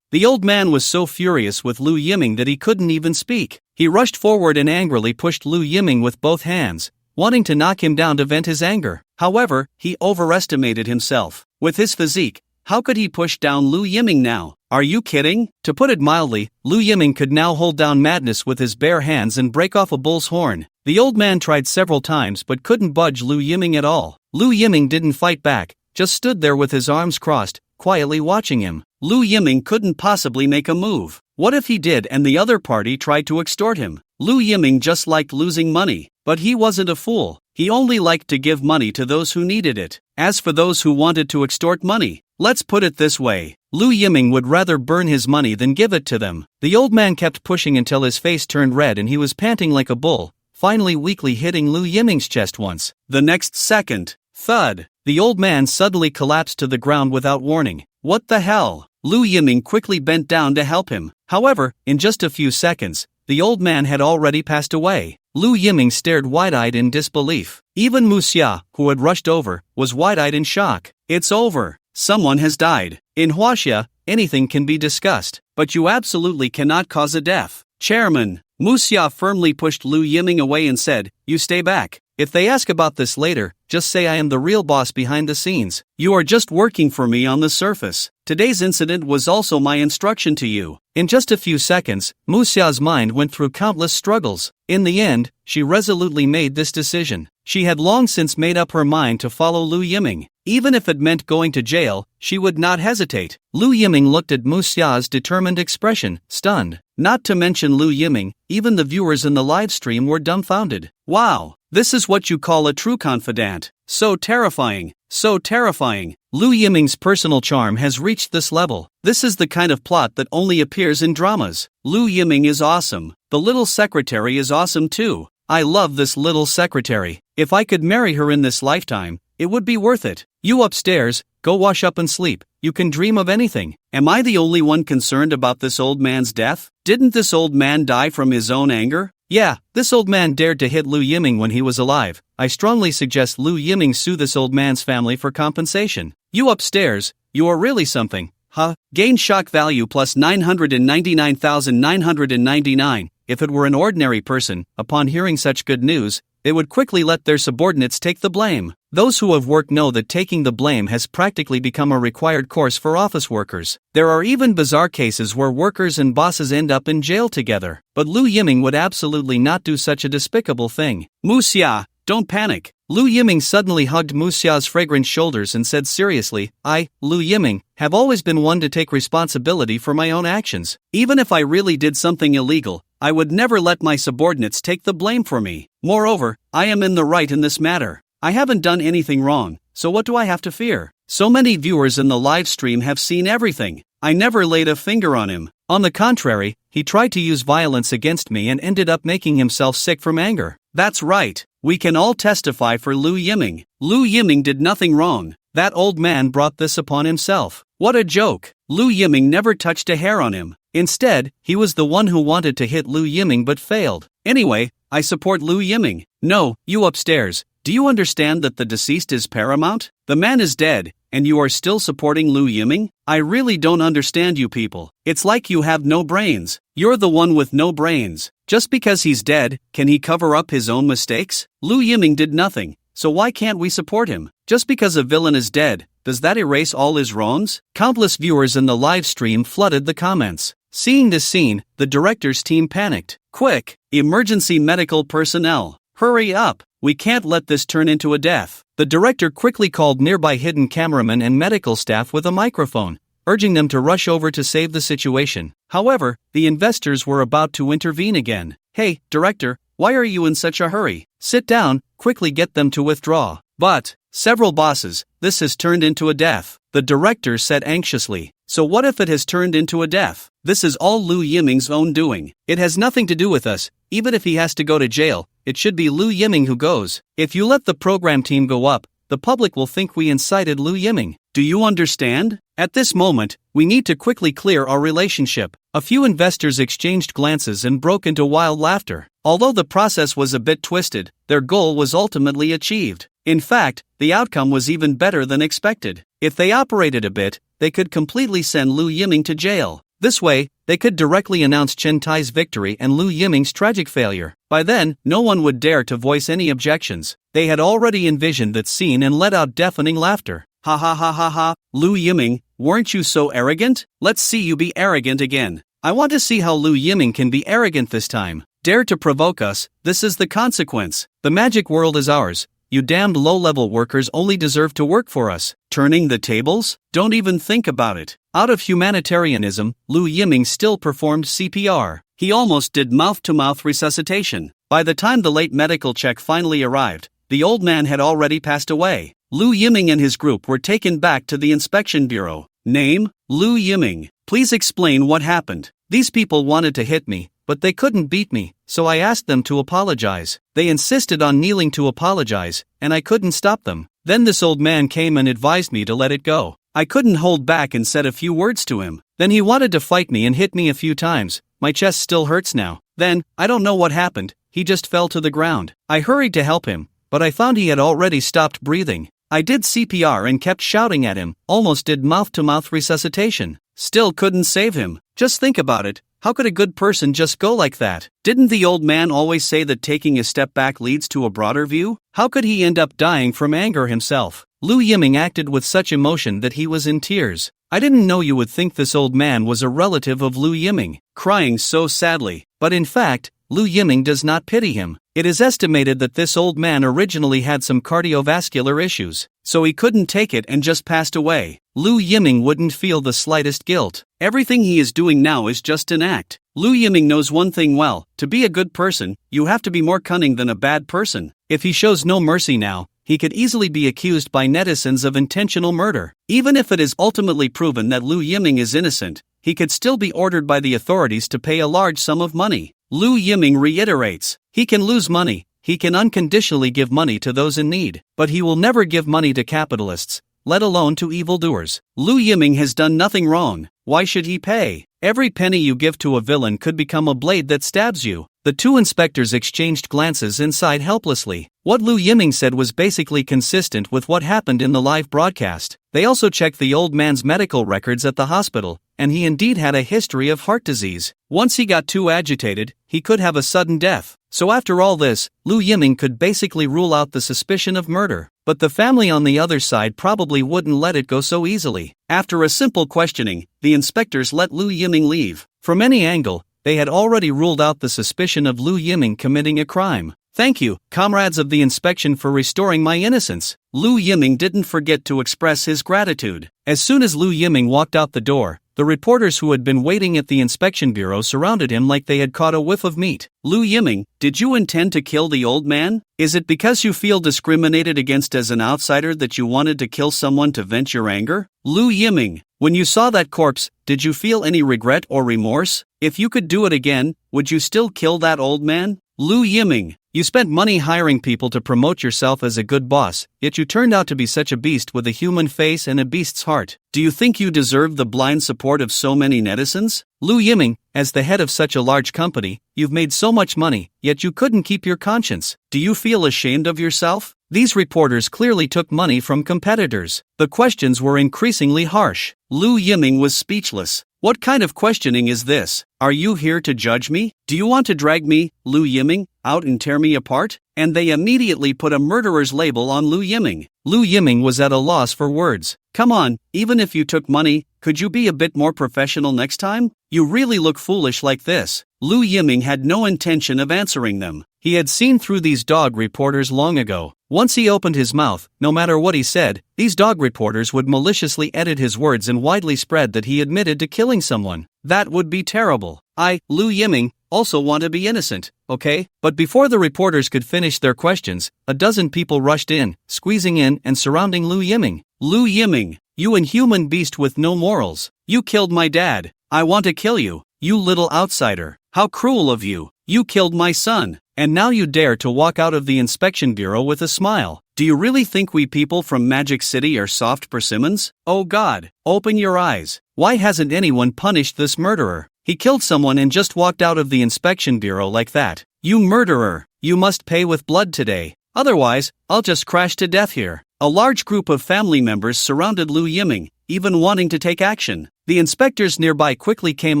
The old man was so furious with Lu Yiming that he couldn't even speak. He rushed forward and angrily pushed Lu Yiming with both hands, wanting to knock him down to vent his anger. However, he overestimated himself. With his physique, How could he push down Lu Yiming now? Are you kidding? To put it mildly, Lu Yiming could now hold down madness with his bare hands and break off a bull's horn. The old man tried several times but couldn't budge Lu Yiming at all. Lu Yiming didn't fight back, just stood there with his arms crossed, quietly watching him. Lu Yiming couldn't possibly make a move. What if he did and the other party tried to extort him? Lu Yiming just liked losing money, but he wasn't a fool. He only liked to give money to those who needed it. As for those who wanted to extort money, let's put it this way. Lu Yiming would rather burn his money than give it to them. The old man kept pushing until his face turned red and he was panting like a bull, finally weakly hitting Lu Yiming's chest once. The next second, thud, the old man suddenly collapsed to the ground without warning. What the hell? Lu Yiming quickly bent down to help him. However, in just a few seconds, the old man had already passed away. Lu Yiming stared wide-eyed in disbelief. Even Mu Xia, who had rushed over, was wide-eyed in shock. It's over. Someone has died. In Huaxia, anything can be discussed, but you absolutely cannot cause a death. Chairman, Mu Xia firmly pushed Lu Yiming away and said, "You stay back. If they ask about this later, just say I am the real boss behind the scenes. You are just working for me on the surface. Today's incident was also my instruction to you." In just a few seconds, Mu Xia's mind went through countless struggles. In the end, she resolutely made this decision. She had long since made up her mind to follow Lu Yiming. Even if it meant going to jail, she would not hesitate. Lu Yiming looked at Mu Xia's determined expression, stunned. Not to mention Lu Yiming, even the viewers in the live stream were dumbfounded. Wow, this is what you call a true confidant. So terrifying, so terrifying. Lu Yiming's personal charm has reached this level. This is the kind of plot that only appears in dramas. Lu Yiming is awesome. The little secretary is awesome too. I love this little secretary. If I could marry her in this lifetime, it would be worth it. You upstairs, go wash up and sleep. You can dream of anything. Am I the only one concerned about this old man's death? Didn't this old man die from his own anger? Yeah, this old man dared to hit Lu Yiming when he was alive. I strongly suggest Lu Yiming sue this old man's family for compensation. You upstairs, you are really something. Huh? Gain shock value plus 999,999. If it were an ordinary person, upon hearing such good news, they would quickly let their subordinates take the blame. Those who have worked know that taking the blame has practically become a required course for office workers. There are even bizarre cases where workers and bosses end up in jail together. But Lu Yiming would absolutely not do such a despicable thing. Mu Xia, don't panic. Lu Yiming suddenly hugged Mu Xia's fragrant shoulders and said seriously, I, Lu Yiming, have always been one to take responsibility for my own actions. Even if I really did something illegal, I would never let my subordinates take the blame for me. Moreover, I am in the right in this matter. I haven't done anything wrong, so what do I have to fear? So many viewers in the live stream have seen everything. I never laid a finger on him. On the contrary, he tried to use violence against me and ended up making himself sick from anger. That's right. We can all testify for Lu Yiming. Lu Yiming did nothing wrong. That old man brought this upon himself. What a joke. Lu Yiming never touched a hair on him. Instead, he was the one who wanted to hit Lu Yiming but failed. Anyway, I support Lu Yiming. No, you upstairs. Do you understand that the deceased is paramount? The man is dead, and you are still supporting Lu Yiming? I really don't understand you people. It's like you have no brains. You're the one with no brains. Just because he's dead, can he cover up his own mistakes? Lu Yiming did nothing, so why can't we support him? Just because a villain is dead, does that erase all his wrongs? Countless viewers in the live stream flooded the comments. Seeing this scene, the director's team panicked. Quick, emergency medical personnel. Hurry up. We can't let this turn into a death. The director quickly called nearby hidden cameramen and medical staff with a microphone, urging them to rush over to save the situation. However, the investors were about to intervene again. Hey, director, why are you in such a hurry? Sit down, quickly get them to withdraw. But, several bosses, this has turned into a death. The director said anxiously. So what if it has turned into a death? This is all Lu Yiming's own doing. It has nothing to do with us. Even if he has to go to jail, it should be Lu Yiming who goes. If you let the program team go up, the public will think we incited Lu Yiming. Do you understand? At this moment, we need to quickly clear our relationship. A few investors exchanged glances and broke into wild laughter. Although the process was a bit twisted, their goal was ultimately achieved. In fact, the outcome was even better than expected. If they operated a bit, they could completely send Lu Yiming to jail. This way, they could directly announce Chen Tai's victory and Lu Yiming's tragic failure. By then, no one would dare to voice any objections. They had already envisioned that scene and let out deafening laughter. Ha ha ha ha ha, Lu Yiming, weren't you so arrogant? Let's see you be arrogant again. I want to see how Lu Yiming can be arrogant this time. Dare to provoke us, this is the consequence. The magic world is ours. You damned low-level workers only deserve to work for us. Turning the tables? Don't even think about it. Out of humanitarianism, Lu Yiming still performed CPR. He almost did mouth-to-mouth resuscitation. By the time the late medical check finally arrived, the old man had already passed away. Lu Yiming and his group were taken back to the inspection bureau. Name? Lu Yiming. Please explain what happened. These people wanted to hit me, but they couldn't beat me, so I asked them to apologize. They insisted on kneeling to apologize, and I couldn't stop them. Then this old man came and advised me to let it go. I couldn't hold back and said a few words to him. Then he wanted to fight me and hit me a few times. My chest still hurts now. Then, I don't know what happened, he just fell to the ground. I hurried to help him, but I found he had already stopped breathing. I did CPR and kept shouting at him, almost did mouth-to-mouth resuscitation. Still couldn't save him. Just think about it. How could a good person just go like that? Didn't the old man always say that taking a step back leads to a broader view? How could he end up dying from anger himself? Lu Yiming acted with such emotion that he was in tears. I didn't know you would think this old man was a relative of Lu Yiming, crying so sadly. But in fact, Lu Yiming does not pity him. It is estimated that this old man originally had some cardiovascular issues, so he couldn't take it and just passed away. Lu Yiming wouldn't feel the slightest guilt. Everything he is doing now is just an act. Lu Yiming knows one thing well: to be a good person, you have to be more cunning than a bad person. If he shows no mercy now, he could easily be accused by netizens of intentional murder. Even if it is ultimately proven that Lu Yiming is innocent, he could still be ordered by the authorities to pay a large sum of money. Lu Yiming reiterates, he can lose money, he can unconditionally give money to those in need, but he will never give money to capitalists, let alone to evildoers. Lu Yiming has done nothing wrong. Why should he pay? Every penny you give to a villain could become a blade that stabs you. The two inspectors exchanged glances and sighed helplessly. What Lu Yiming said was basically consistent with what happened in the live broadcast. They also checked the old man's medical records at the hospital, and he indeed had a history of heart disease. Once he got too agitated, he could have a sudden death. So after all this, Lu Yiming could basically rule out the suspicion of murder. But the family on the other side probably wouldn't let it go so easily. After a simple questioning, the inspectors let Lu Yiming leave. From any angle, they had already ruled out the suspicion of Lu Yiming committing a crime. Thank you, comrades of the inspection, for restoring my innocence. Lu Yiming didn't forget to express his gratitude. As soon as Lu Yiming walked out the door, the reporters who had been waiting at the inspection bureau surrounded him like they had caught a whiff of meat. Lu Yiming, did you intend to kill the old man? Is it because you feel discriminated against as an outsider that you wanted to kill someone to vent your anger? Lu Yiming, when you saw that corpse, did you feel any regret or remorse? If you could do it again, would you still kill that old man? Lu Yiming, you spent money hiring people to promote yourself as a good boss, yet you turned out to be such a beast with a human face and a beast's heart. Do you think you deserve the blind support of so many netizens? Lu Yiming, as the head of such a large company, you've made so much money, yet you couldn't keep your conscience. Do you feel ashamed of yourself? These reporters clearly took money from competitors. The questions were increasingly harsh. Lu Yiming was speechless. What kind of questioning is this? Are you here to judge me? Do you want to drag me, Lu Yiming, out and tear me apart? And they immediately put a murderer's label on Lu Yiming. Lu Yiming was at a loss for words. Come on, even if you took money, could you be a bit more professional next time? You really look foolish like this. Lu Yiming had no intention of answering them. He had seen through these dog reporters long ago. Once he opened his mouth, no matter what he said, these dog reporters would maliciously edit his words and widely spread that he admitted to killing someone. That would be terrible. I, Lu Yiming, also want to be innocent, okay? But before the reporters could finish their questions, a dozen people rushed in, squeezing in and surrounding Lu Yiming. Lu Yiming, you inhuman beast with no morals. You killed my dad. I want to kill you, you little outsider. How cruel of you. You killed my son. And now you dare to walk out of the inspection bureau with a smile. Do you really think we people from Magic City are soft persimmons? Oh God, open your eyes. Why hasn't anyone punished this murderer? He killed someone and just walked out of the inspection bureau like that. You murderer, you must pay with blood today. Otherwise, I'll just crash to death here. A large group of family members surrounded Lu Yiming, even wanting to take action. The inspectors nearby quickly came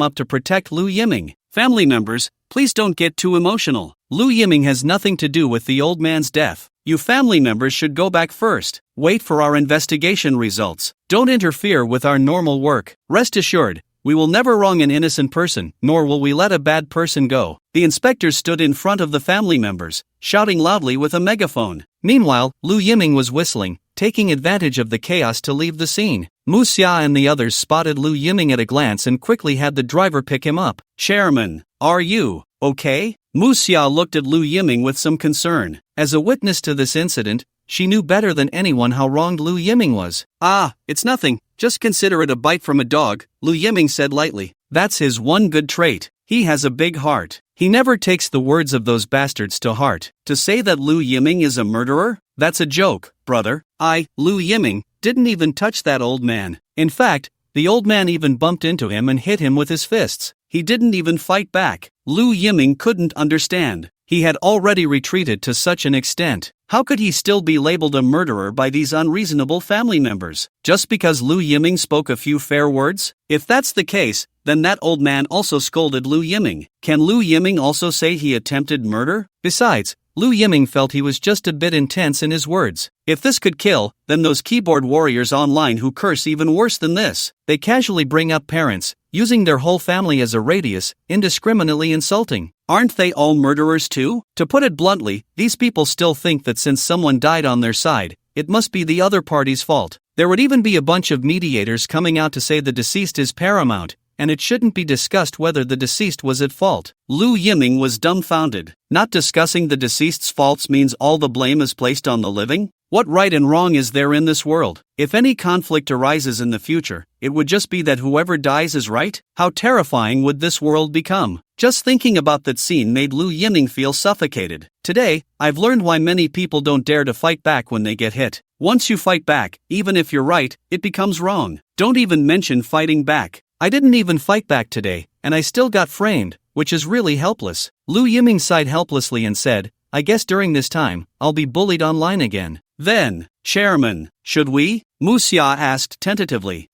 up to protect Lu Yiming. Family members, please don't get too emotional. Lu Yiming has nothing to do with the old man's death. You family members should go back first. Wait for our investigation results. Don't interfere with our normal work. Rest assured, we will never wrong an innocent person, nor will we let a bad person go. The inspectors stood in front of the family members, shouting loudly with a megaphone. Meanwhile, Lu Yiming was whistling, taking advantage of the chaos to leave the scene. Mu Xia and the others spotted Lu Yiming at a glance and quickly had the driver pick him up. Chairman, are you okay? Mu Xia looked at Lu Yiming with some concern. As a witness to this incident, she knew better than anyone how wronged Lu Yiming was. It's nothing. Just consider it a bite from a dog, Lu Yiming said lightly. That's his one good trait. He has a big heart. He never takes the words of those bastards to heart. To say that Lu Yiming is a murderer? That's a joke, brother. Lu Yiming, didn't even touch that old man. In fact, the old man even bumped into him and hit him with his fists. He didn't even fight back. Lu Yiming couldn't understand. He had already retreated to such an extent. How could he still be labeled a murderer by these unreasonable family members? Just because Lu Yiming spoke a few fair words? If that's the case, then that old man also scolded Lu Yiming. Can Lu Yiming also say he attempted murder? Besides, Lu Yiming felt he was just a bit intense in his words. If this could kill, then those keyboard warriors online who curse even worse than this. They casually bring up parents, using their whole family as a radius, indiscriminately insulting. Aren't they all murderers too? To put it bluntly, these people still think that since someone died on their side, it must be the other party's fault. There would even be a bunch of mediators coming out to say the deceased is paramount, and it shouldn't be discussed whether the deceased was at fault. Lu Yiming was dumbfounded. Not discussing the deceased's faults means all the blame is placed on the living? What right and wrong is there in this world? If any conflict arises in the future, it would just be that whoever dies is right? How terrifying would this world become? Just thinking about that scene made Lu Yiming feel suffocated. Today, I've learned why many people don't dare to fight back when they get hit. Once you fight back, even if you're right, it becomes wrong. Don't even mention fighting back. I didn't even fight back today, and I still got framed, which is really helpless. Lu Yiming sighed helplessly and said, I guess during this time, I'll be bullied online again. Then, Chairman, should we? Mu Xia asked tentatively.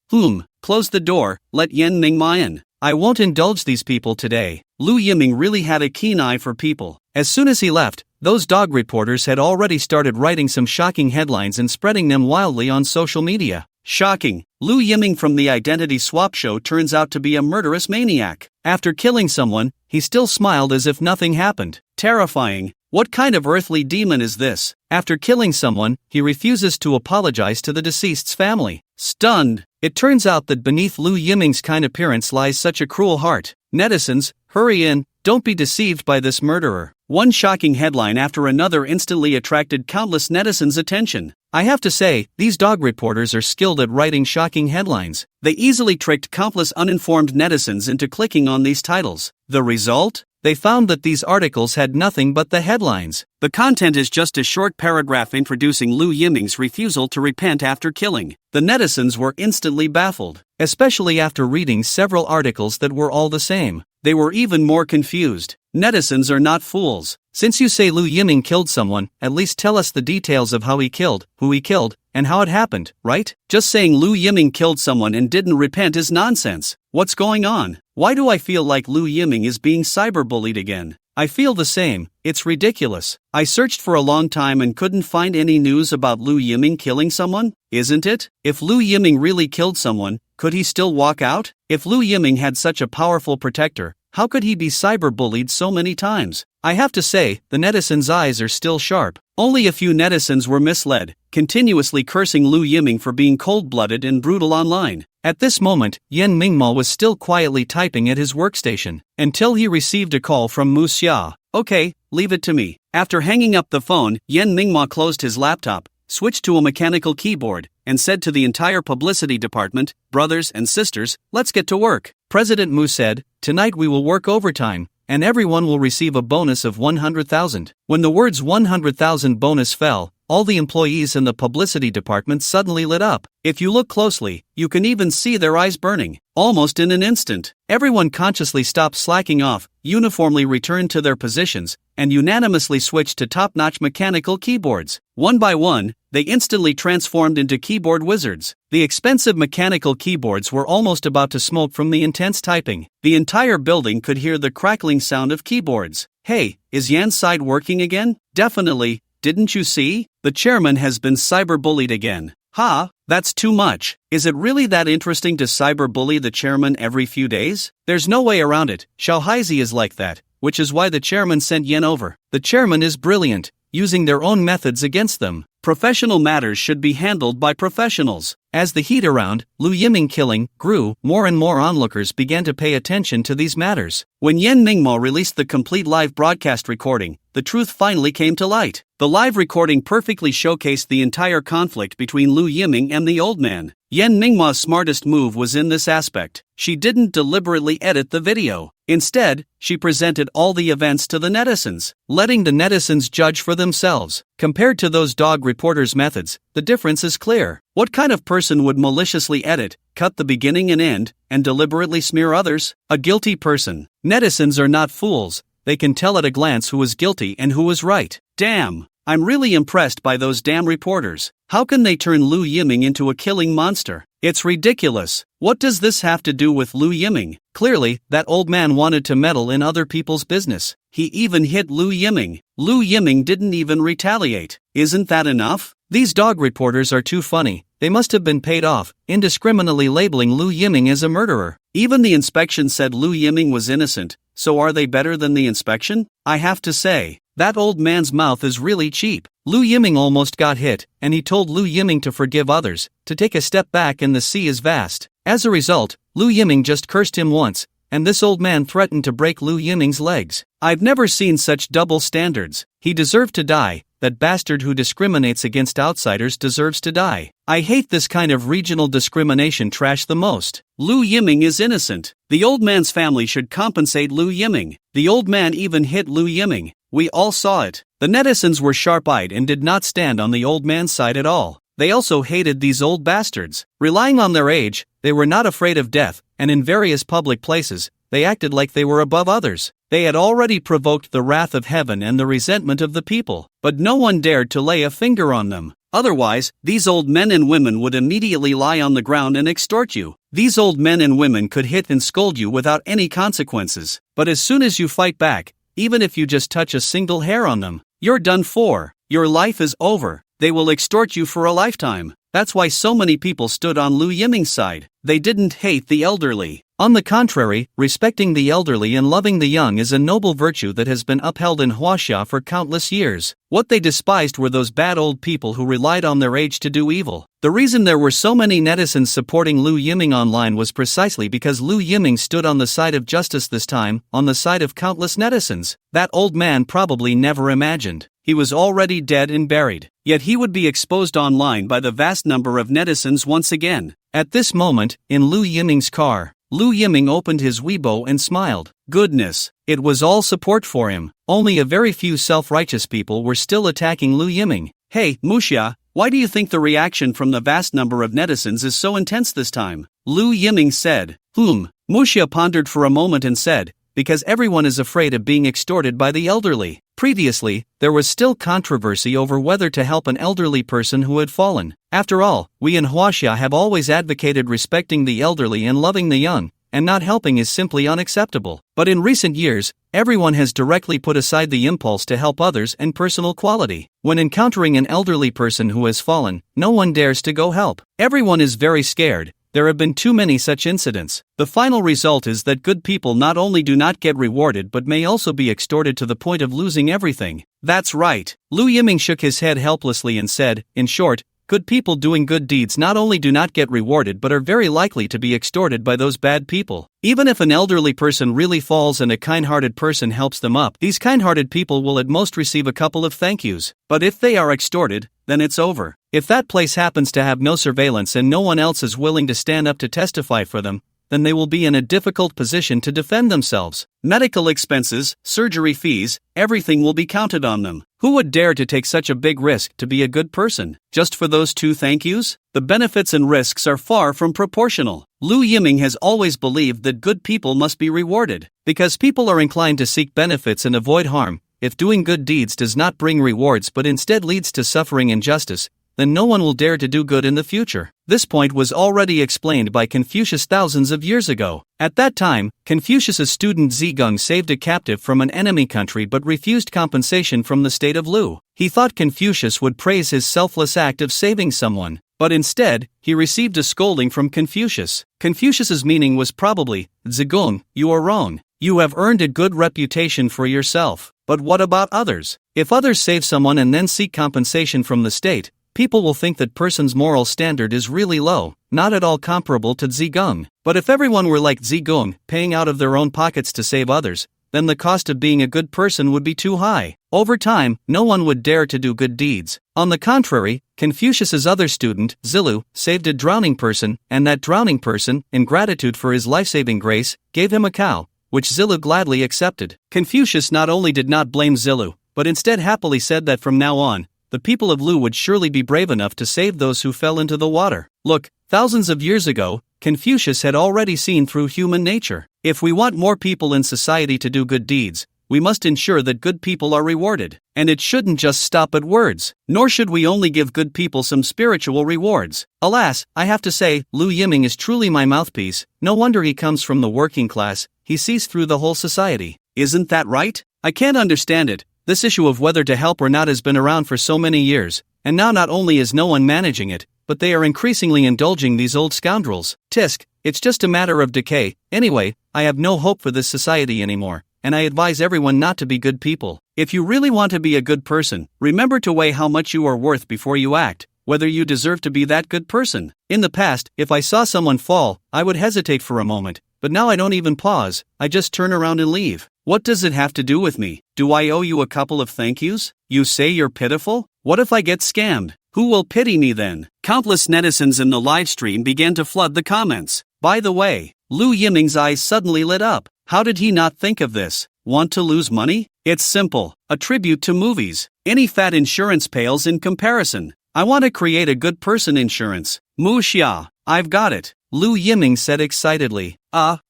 Close the door, let Yan Mingma in. I won't indulge these people today. Lu Yiming really had a keen eye for people. As soon as he left, those dog reporters had already started writing some shocking headlines and spreading them wildly on social media. Shocking. Lu Yiming from the Identity Swap show turns out to be a murderous maniac. After killing someone, he still smiled as if nothing happened. Terrifying. What kind of earthly demon is this? After killing someone, he refuses to apologize to the deceased's family. Stunned. It turns out that beneath Lu Yiming's kind appearance lies such a cruel heart. Netizens, hurry in, don't be deceived by this murderer. One shocking headline after another instantly attracted countless netizens' attention. I have to say, these dog reporters are skilled at writing shocking headlines. They easily tricked countless uninformed netizens into clicking on these titles. The result? They found that these articles had nothing but the headlines. The content is just a short paragraph introducing Lu Yiming's refusal to repent after killing. The netizens were instantly baffled, especially after reading several articles that were all the same. They were even more confused. Netizens are not fools. Since you say Lu Yiming killed someone, at least tell us the details of how he killed, who he killed, and how it happened, right? Just saying Lu Yiming killed someone and didn't repent is nonsense. What's going on? Why do I feel like Lu Yiming is being cyberbullied again? I feel the same. It's ridiculous. I searched for a long time and couldn't find any news about Lu Yiming killing someone, isn't it? If Lu Yiming really killed someone, could he still walk out? If Lu Yiming had such a powerful protector, how could he be cyberbullied so many times? I have to say, the netizens' eyes are still sharp. Only a few netizens were misled, continuously cursing Lu Yiming for being cold-blooded and brutal online. At this moment, Yan Mingma was still quietly typing at his workstation, until he received a call from Mu Xia. Okay, leave it to me. After hanging up the phone, Yan Mingma closed his laptop, switched to a mechanical keyboard, and said to the entire publicity department, brothers and sisters, let's get to work. President Mu said, tonight we will work overtime, and everyone will receive a bonus of 100,000. When the words 100,000 bonus fell, all the employees in the publicity department suddenly lit up. If you look closely, you can even see their eyes burning. Almost in an instant, everyone consciously stopped slacking off, uniformly returned to their positions, and unanimously switched to top-notch mechanical keyboards. One by one, they instantly transformed into keyboard wizards. The expensive mechanical keyboards were almost about to smoke from the intense typing. The entire building could hear the crackling sound of keyboards. Hey, is Yan's side working again? Definitely. didn't you see? The chairman has been cyberbullied again. Ha, that's too much. Is it really that interesting to cyberbully the chairman every few days? There's no way around it. Xiaohaizi is like that, which is why the chairman sent Yen over. The chairman is brilliant, using their own methods against them. Professional matters should be handled by professionals. As the heat around Lu Yiming killing grew, more and more onlookers began to pay attention to these matters. When Yan Mingmo released the complete live broadcast recording, the truth finally came to light. The live recording perfectly showcased the entire conflict between Lu Yiming and the old man. Yan Mingma's smartest move was in this aspect. She didn't deliberately edit the video. Instead, she presented all the events to the netizens, letting the netizens judge for themselves. Compared to those dog reporters' methods, the difference is clear. What kind of person would maliciously edit, cut the beginning and end, and deliberately smear others? A guilty person. Netizens are not fools. They can tell at a glance who is guilty and who is right. Damn, I'm really impressed by those damn reporters. How can they turn Lu Yiming into a killing monster? It's ridiculous. What does this have to do with Lu Yiming? Clearly, that old man wanted to meddle in other people's business. He even hit Lu Yiming. Lu Yiming didn't even retaliate. Isn't that enough? These dog reporters are too funny. They must have been paid off, indiscriminately labeling Lu Yiming as a murderer. Even the inspection said Lu Yiming was innocent, so are they better than the inspection? I have to say, that old man's mouth is really cheap. Lu Yiming almost got hit, and he told Lu Yiming to forgive others, to take a step back and the sea is vast. As a result, Lu Yiming just cursed him once, and this old man threatened to break Lu Yiming's legs. I've never seen such double standards. He deserved to die. That bastard who discriminates against outsiders deserves to die. I hate this kind of regional discrimination trash the most. Lu Yiming is innocent. The old man's family should compensate Lu Yiming. The old man even hit Lu Yiming. We all saw it. The netizens were sharp-eyed and did not stand on the old man's side at all. They also hated these old bastards. Relying on their age, they were not afraid of death, and in various public places, they acted like they were above others. They had already provoked the wrath of heaven and the resentment of the people, but no one dared to lay a finger on them. Otherwise, these old men and women would immediately lie on the ground and extort you. These old men and women could hit and scold you without any consequences. But as soon as you fight back, even if you just touch a single hair on them, you're done for. Your life is over. They will extort you for a lifetime. That's why so many people stood on Lu Yiming's side. They didn't hate the elderly. On the contrary, respecting the elderly and loving the young is a noble virtue that has been upheld in Huaxia for countless years. What they despised were those bad old people who relied on their age to do evil. The reason there were so many netizens supporting Lu Yiming online was precisely because Lu Yiming stood on the side of justice this time, on the side of countless netizens. That old man probably never imagined. He was already dead and buried. Yet he would be exposed online by the vast number of netizens once again. At this moment, in Lu Yiming's car, Lu Yiming opened his Weibo and smiled. Goodness, it was all support for him. Only a very few self-righteous people were still attacking Lu Yiming. Hey, Muxia, why do you think the reaction from the vast number of netizens is so intense this time? Lu Yiming said. Muxia pondered for a moment and said, because everyone is afraid of being extorted by the elderly. Previously, there was still controversy over whether to help an elderly person who had fallen. After all, we in Huaxia have always advocated respecting the elderly and loving the young, and not helping is simply unacceptable. But in recent years, everyone has directly put aside the impulse to help others and personal quality. When encountering an elderly person who has fallen, no one dares to go help. Everyone is very scared. There have been too many such incidents. The final result is that good people not only do not get rewarded but may also be extorted to the point of losing everything. That's right. Lu Yiming shook his head helplessly and said, in short, good people doing good deeds not only do not get rewarded but are very likely to be extorted by those bad people. Even if an elderly person really falls and a kind-hearted person helps them up, these kind-hearted people will at most receive a couple of thank yous. But if they are extorted, then it's over. If that place happens to have no surveillance and no one else is willing to stand up to testify for them, then they will be in a difficult position to defend themselves. Medical expenses, surgery fees, everything will be counted on them. Who would dare to take such a big risk to be a good person, just for those two thank yous? The benefits and risks are far from proportional. Lu Yiming has always believed that good people must be rewarded. Because people are inclined to seek benefits and avoid harm, if doing good deeds does not bring rewards but instead leads to suffering and injustice, then no one will dare to do good in the future. This point was already explained by Confucius thousands of years ago. At that time, Confucius's student Zhigung saved a captive from an enemy country but refused compensation from the state of Lu. He thought Confucius would praise his selfless act of saving someone, but instead, he received a scolding from Confucius. Confucius's meaning was probably, Zhigung, you are wrong. You have earned a good reputation for yourself, but what about others? If others save someone and then seek compensation from the state, people will think that person's moral standard is really low, not at all comparable to Zhigung. But if everyone were like Zhigung, paying out of their own pockets to save others, then the cost of being a good person would be too high. Over time, no one would dare to do good deeds. On the contrary, Confucius's other student, Zilu, saved a drowning person, and that drowning person, in gratitude for his life-saving grace, gave him a cow, which Zilu gladly accepted. Confucius not only did not blame Zilu, but instead happily said that from now on, the people of Lu would surely be brave enough to save those who fell into the water. Look, thousands of years ago, Confucius had already seen through human nature. If we want more people in society to do good deeds, we must ensure that good people are rewarded. And it shouldn't just stop at words, nor should we only give good people some spiritual rewards. Alas, I have to say, Lu Yiming is truly my mouthpiece. No wonder he comes from the working class. He sees through the whole society. Isn't that right? I can't understand it. This issue of whether to help or not has been around for so many years, and now not only is no one managing it, but they are increasingly indulging these old scoundrels. Tisk, it's just a matter of decay. Anyway, I have no hope for this society anymore, and I advise everyone not to be good people. If you really want to be a good person, remember to weigh how much you are worth before you act, whether you deserve to be that good person. In the past, if I saw someone fall, I would hesitate for a moment, but now I don't even pause, I just turn around and leave. What does it have to do with me? Do I owe you a couple of thank yous? You say you're pitiful? What if I get scammed? Who will pity me then? Countless netizens in the live stream began to flood the comments. By the way, Lu Yiming's eyes suddenly lit up. How did he not think of this? Want to lose money? It's simple. A tribute to movies. Any fat insurance pales in comparison. I want to create a good person insurance. Mu Xia, I've got it. Lu Yiming said excitedly.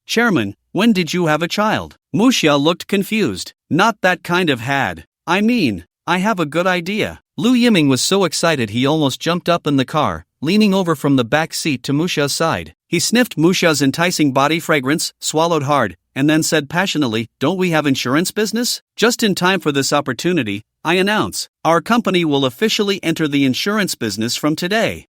Chairman, when did you have a child? Mu Xia looked confused. Not that kind of had. I mean, I have a good idea. Lu Yiming was so excited he almost jumped up in the car, leaning over from the back seat to Mu Xia's side. He sniffed Mu Xia's enticing body fragrance, swallowed hard, and then said passionately, "Don't we have insurance business?" Just in time for this opportunity, I announce, our company will officially enter the insurance business from today.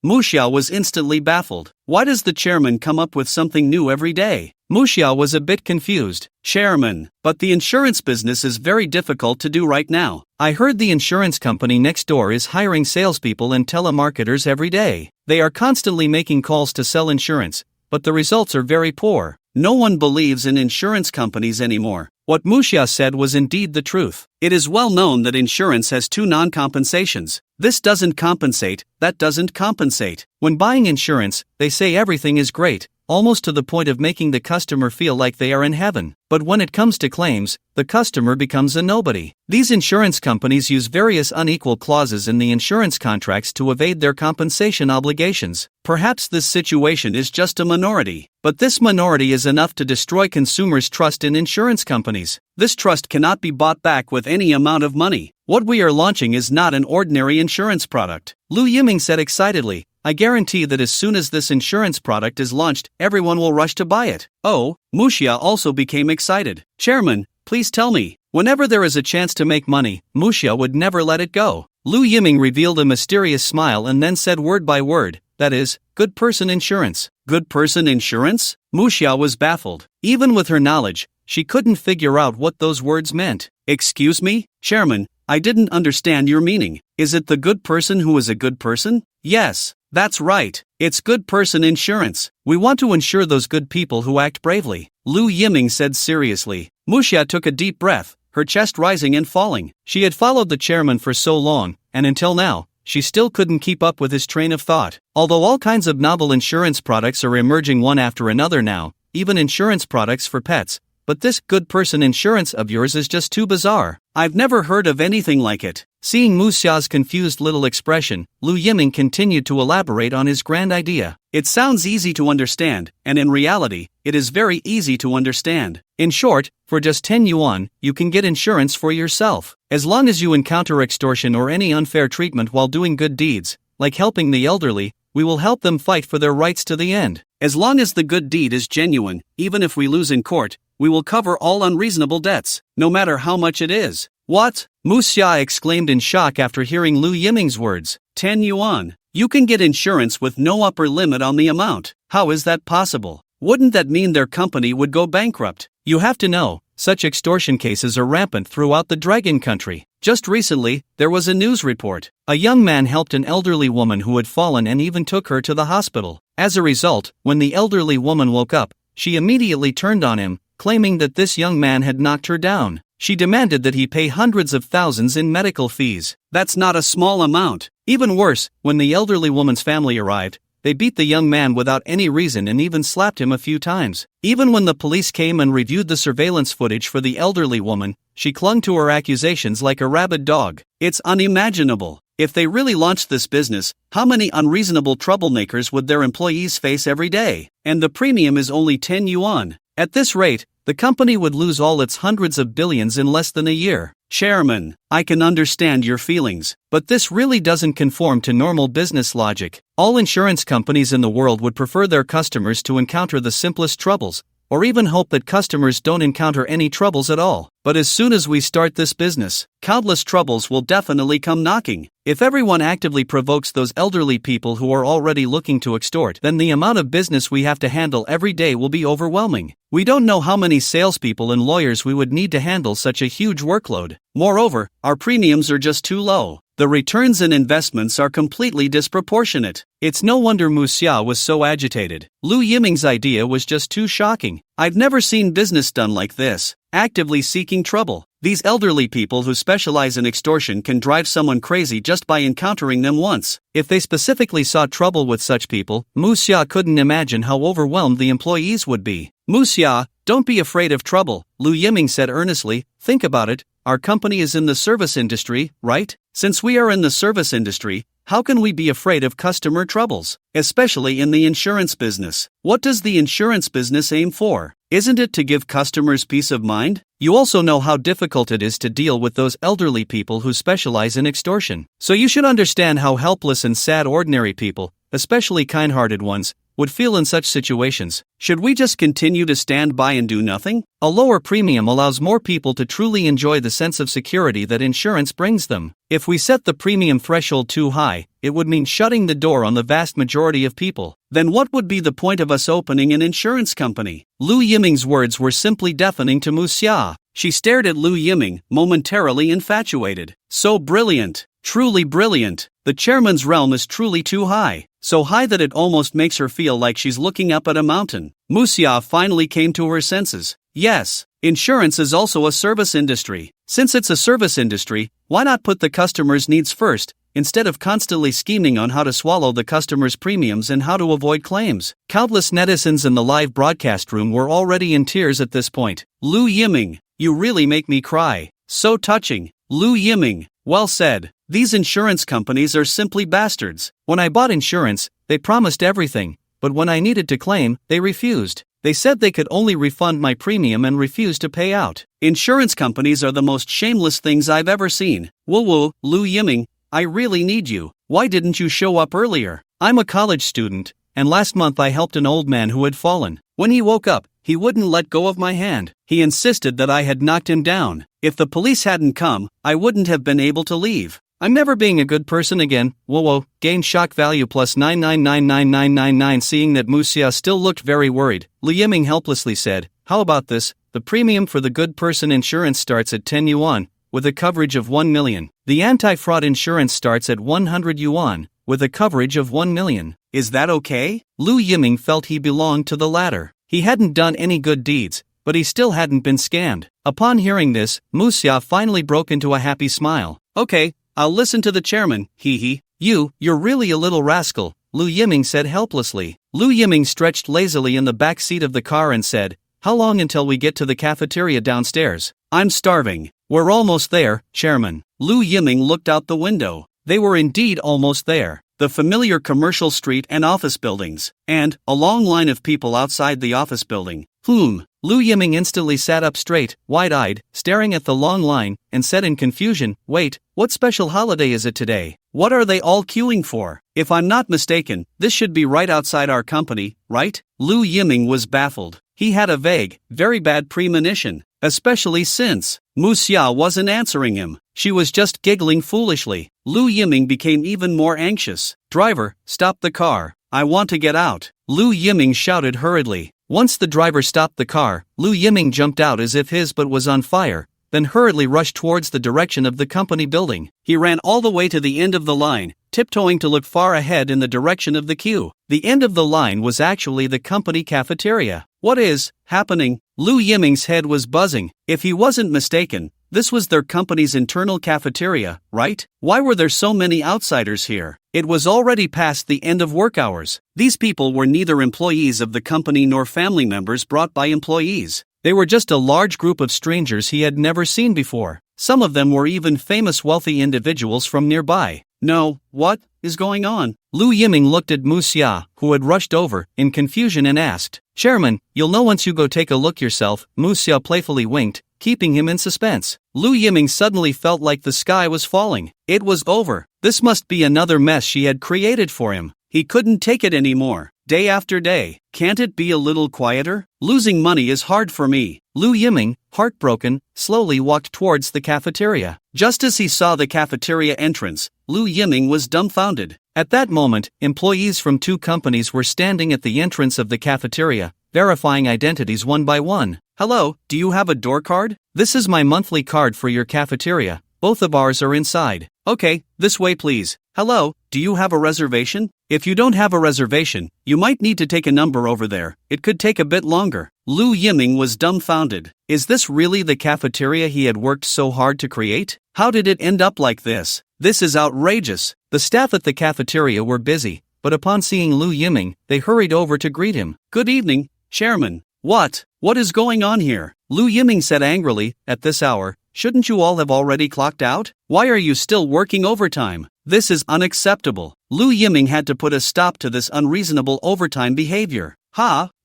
Mu Xia was instantly baffled. Why does the chairman come up with something new every day? Mu Xia was a bit confused. Chairman, but the insurance business is very difficult to do right now. I heard the insurance company next door is hiring salespeople and telemarketers every day. They are constantly making calls to sell insurance, but the results are very poor. No one believes in insurance companies anymore. What Mu Xia said was indeed the truth. It is well known that insurance has two non-compensations. This doesn't compensate, that doesn't compensate. When buying insurance, they say everything is great, almost to the point of making the customer feel like they are in heaven. But when it comes to claims, the customer becomes a nobody. These insurance companies use various unequal clauses in the insurance contracts to evade their compensation obligations. Perhaps this situation is just a minority, but this minority is enough to destroy consumers' trust in insurance companies. This trust cannot be bought back with any amount of money. What we are launching is not an ordinary insurance product. Lu Yiming said excitedly, I guarantee that as soon as this insurance product is launched, everyone will rush to buy it. Oh, Mu Xia also became excited. Chairman, please tell me, whenever there is a chance to make money, Mu Xia would never let it go. Lu Yiming revealed a mysterious smile and then said word by word, that is, good person insurance. Good person insurance? Mu Xia was baffled. Even with her knowledge, she couldn't figure out what those words meant. Excuse me, Chairman, I didn't understand your meaning. Is it the good person who is a good person? Yes, that's right. It's good person insurance. We want to insure those good people who act bravely. Lu Yiming said seriously. Mu Xia took a deep breath, her chest rising and falling. She had followed the chairman for so long, and until now, she still couldn't keep up with his train of thought. Although all kinds of novel insurance products are emerging one after another now, even insurance products for pets, but this good person insurance of yours is just too bizarre. I've never heard of anything like it. Seeing Mu Xia's confused little expression, Lu Yiming continued to elaborate on his grand idea. It sounds easy to understand, and in reality, it is very easy to understand. In short, for just 10 yuan, you can get insurance for yourself. As long as you encounter extortion or any unfair treatment while doing good deeds, like helping the elderly, we will help them fight for their rights to the end. As long as the good deed is genuine, even if we lose in court, we will cover all unreasonable debts, no matter how much it is. What? Mu Xia exclaimed in shock after hearing Lu Yiming's words. 10 yuan. You can get insurance with no upper limit on the amount. How is that possible? Wouldn't that mean their company would go bankrupt? You have to know, such extortion cases are rampant throughout the Dragon Country. Just recently, there was a news report. A young man helped an elderly woman who had fallen and even took her to the hospital. As a result, when the elderly woman woke up, she immediately turned on him, claiming that this young man had knocked her down. She demanded that he pay hundreds of thousands in medical fees. That's not a small amount. Even worse, when the elderly woman's family arrived, they beat the young man without any reason and even slapped him a few times. Even when the police came and reviewed the surveillance footage for the elderly woman, she clung to her accusations like a rabid dog. It's unimaginable. If they really launched this business, how many unreasonable troublemakers would their employees face every day? And the premium is only 10 yuan. At this rate, the company would lose all its hundreds of billions in less than a year. Chairman, I can understand your feelings, but this really doesn't conform to normal business logic. All insurance companies in the world would prefer their customers to encounter the simplest troubles, or even hope that customers don't encounter any troubles at all. But as soon as we start this business, countless troubles will definitely come knocking. If everyone actively provokes those elderly people who are already looking to extort, then the amount of business we have to handle every day will be overwhelming. We don't know how many salespeople and lawyers we would need to handle such a huge workload. Moreover, our premiums are just too low. The returns and investments are completely disproportionate. It's no wonder Mu Xia was so agitated. Lu Yiming's idea was just too shocking. I've never seen business done like this. Actively seeking trouble. These elderly people who specialize in extortion can drive someone crazy just by encountering them once. If they specifically sought trouble with such people, Mu Xia couldn't imagine how overwhelmed the employees would be. Mu Xia, don't be afraid of trouble, Lu Yiming said earnestly. Think about it, our company is in the service industry, right? Since we are in the service industry, how can we be afraid of customer troubles? Especially in the insurance business. What does the insurance business aim for? Isn't it to give customers peace of mind? You also know how difficult it is to deal with those elderly people who specialize in extortion. So you should understand how helpless and sad ordinary people, especially kind-hearted ones, would feel in such situations. Should we just continue to stand by and do nothing? A lower premium allows more people to truly enjoy the sense of security that insurance brings them. If we set the premium threshold too high, it would mean shutting the door on the vast majority of people. Then what would be the point of us opening an insurance company? Lu Yiming's words were simply deafening to Mu Xia. She stared at Lu Yiming, momentarily infatuated. So brilliant. Truly brilliant. The chairman's realm is truly too high. So high that it almost makes her feel like she's looking up at a mountain. Mu Xia finally came to her senses. Yes, insurance is also a service industry. Since it's a service industry, why not put the customer's needs first, instead of constantly scheming on how to swallow the customer's premiums and how to avoid claims? Countless netizens in the live broadcast room were already in tears at this point. Lu Yiming, you really make me cry. So touching. Lu Yiming, well said. These insurance companies are simply bastards. When I bought insurance, they promised everything, but when I needed to claim, they refused. They said they could only refund my premium and refused to pay out. Insurance companies are the most shameless things I've ever seen. Woo, Lu Yiming, I really need you. Why didn't you show up earlier? I'm a college student, and last month I helped an old man who had fallen. When he woke up, he wouldn't let go of my hand. He insisted that I had knocked him down. If the police hadn't come, I wouldn't have been able to leave. I'm never being a good person again. Whoa, gain shock value plus 9999999. Seeing that Mu Xia still looked very worried, Lu Yiming helplessly said, how about this? The premium for the good person insurance starts at 10 yuan, with a coverage of 1 million. The anti-fraud insurance starts at 100 yuan, with a coverage of 1 million. Is that okay? Lu Yiming felt he belonged to the latter. He hadn't done any good deeds, but he still hadn't been scammed. Upon hearing this, Mu Xia finally broke into a happy smile. Okay, I'll listen to the chairman, hee. You're really a little rascal, Lu Yiming said helplessly. Lu Yiming stretched lazily in the back seat of the car and said, How long until we get to the cafeteria downstairs? I'm starving. We're almost there, Chairman. Lu Yiming looked out the window. They were indeed almost there. The familiar commercial street and office buildings, and a long line of people outside the office building. Lu Yiming instantly sat up straight, wide-eyed, staring at the long line, and said in confusion, "Wait, what special holiday is it today? What are they all queuing for? If I'm not mistaken, this should be right outside our company, right?" Lu Yiming was baffled. He had a vague, very bad premonition, especially since Mu Xia wasn't answering him. She was just giggling foolishly. Lu Yiming became even more anxious. "Driver, stop the car. I want to get out," Lu Yiming shouted hurriedly. Once the driver stopped the car, Lu Yiming jumped out as if his butt was on fire, then hurriedly rushed towards the direction of the company building. He ran all the way to the end of the line, tiptoeing to look far ahead in the direction of the queue. The end of the line was actually the company cafeteria. What is happening? Lu Yiming's head was buzzing. If he wasn't mistaken, this was their company's internal cafeteria, right? Why were there so many outsiders here? It was already past the end of work hours. These people were neither employees of the company nor family members brought by employees. They were just a large group of strangers he had never seen before. Some of them were even famous wealthy individuals from nearby. No, what is going on? Lu Yiming looked at Mu Xia, who had rushed over, in confusion and asked, "Chairman, you'll know once you go take a look yourself." Mu Xia playfully winked, keeping him in suspense. Lu Yiming suddenly felt like the sky was falling. It was over. This must be another mess she had created for him. He couldn't take it anymore. Day after day. Can't it be a little quieter? Losing money is hard for me. Lu Yiming, heartbroken, slowly walked towards the cafeteria. Just as he saw the cafeteria entrance, Lu Yiming was dumbfounded. At that moment, employees from two companies were standing at the entrance of the cafeteria, verifying identities one by one. "Hello, do you have a door card? This is my monthly card for your cafeteria. Both of ours are inside." "Okay, this way please." "Hello, do you have a reservation? If you don't have a reservation, you might need to take a number over there. It could take a bit longer." Lu Yiming was dumbfounded. Is this really the cafeteria he had worked so hard to create? How did it end up like this? This is outrageous. The staff at the cafeteria were busy, but upon seeing Lu Yiming, they hurried over to greet him. "Good evening, Chairman." What is going on here?" Lu Yiming said angrily. "At this hour, shouldn't you all have already clocked out? Why are you still working overtime? This is unacceptable." Lu Yiming had to put a stop to this unreasonable overtime behavior.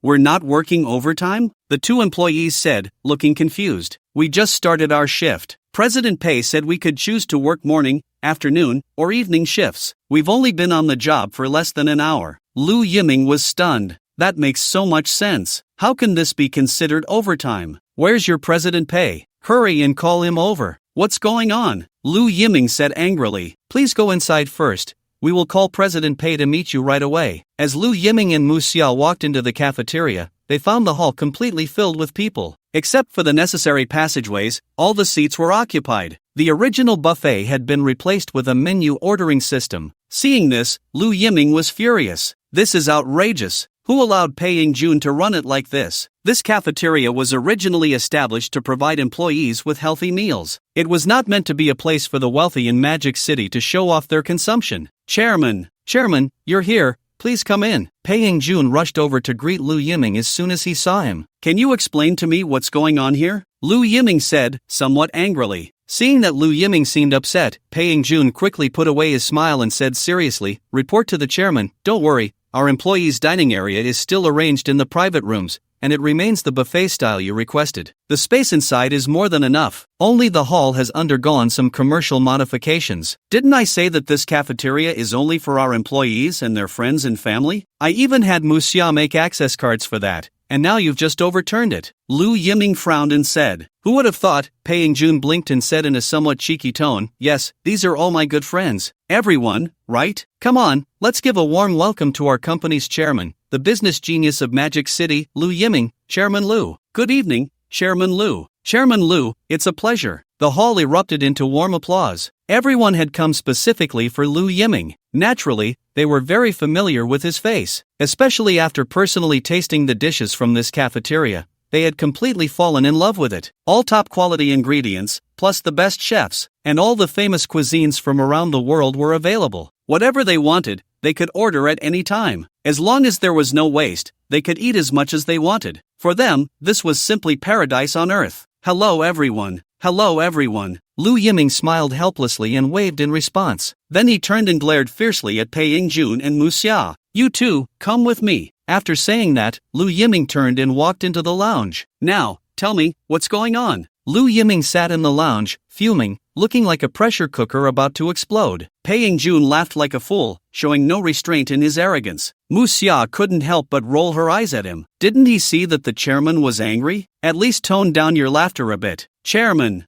We're not working overtime?" the two employees said, looking confused. "We just started our shift. President Pei said we could choose to work morning, afternoon, or evening shifts. We've only been on the job for less than an hour." Lu Yiming was stunned. That makes so much sense. How can this be considered overtime? Where's your President Pei? Hurry and call him over. What's going on? Lu Yiming said angrily. "Please go inside first. We will call President Pei to meet you right away." As Lu Yiming and Mu Xia walked into the cafeteria, they found the hall completely filled with people. Except for the necessary passageways, all the seats were occupied. The original buffet had been replaced with a menu ordering system. Seeing this, Lu Yiming was furious. This is outrageous. Who allowed Pei Jun to run it like this? This cafeteria was originally established to provide employees with healthy meals. It was not meant to be a place for the wealthy in Magic City to show off their consumption. Chairman, you're here. Please come in." Pei Jun rushed over to greet Lu Yiming as soon as he saw him. "Can you explain to me what's going on here?" Lu Yiming said, somewhat angrily. Seeing that Lu Yiming seemed upset, Pei Jun quickly put away his smile and said seriously, "Report to the chairman. Don't worry, our employees' dining area is still arranged in the private rooms, and it remains the buffet style you requested. The space inside is more than enough. Only the hall has undergone some commercial modifications. Didn't I say that this cafeteria is only for our employees and their friends and family? I even had Mu Xia make access cards for that, and now you've just overturned it." Lu Yiming frowned and said, "Who would have thought?" Pei Jun blinked and said in a somewhat cheeky tone, "Yes, these are all my good friends. Everyone, right? Come on, let's give a warm welcome to our company's chairman, the business genius of Magic City, Lu Yiming, Chairman Lu." "Good evening, Chairman Lu." "Chairman Lu, it's a pleasure." The hall erupted into warm applause. Everyone had come specifically for Lu Yiming. Naturally, they were very familiar with his face, especially after personally tasting the dishes from this cafeteria. They had completely fallen in love with it. All top-quality ingredients, plus the best chefs, and all the famous cuisines from around the world were available. Whatever they wanted, they could order at any time. As long as there was no waste, they could eat as much as they wanted. For them, this was simply paradise on earth. Hello everyone. Hello everyone. Lu Yiming smiled helplessly and waved in response. Then he turned and glared fiercely at Pei Yingjun and Mu Xia. You two, come with me. After saying that, Lu Yiming turned and walked into the lounge. Now, tell me, what's going on? Lu Yiming sat in the lounge, fuming, looking like a pressure cooker about to explode. Pei Yingjun laughed like a fool, showing no restraint in his arrogance. Mu Xia couldn't help but roll her eyes at him. Didn't he see that the chairman was angry? At least tone down your laughter a bit. Chairman,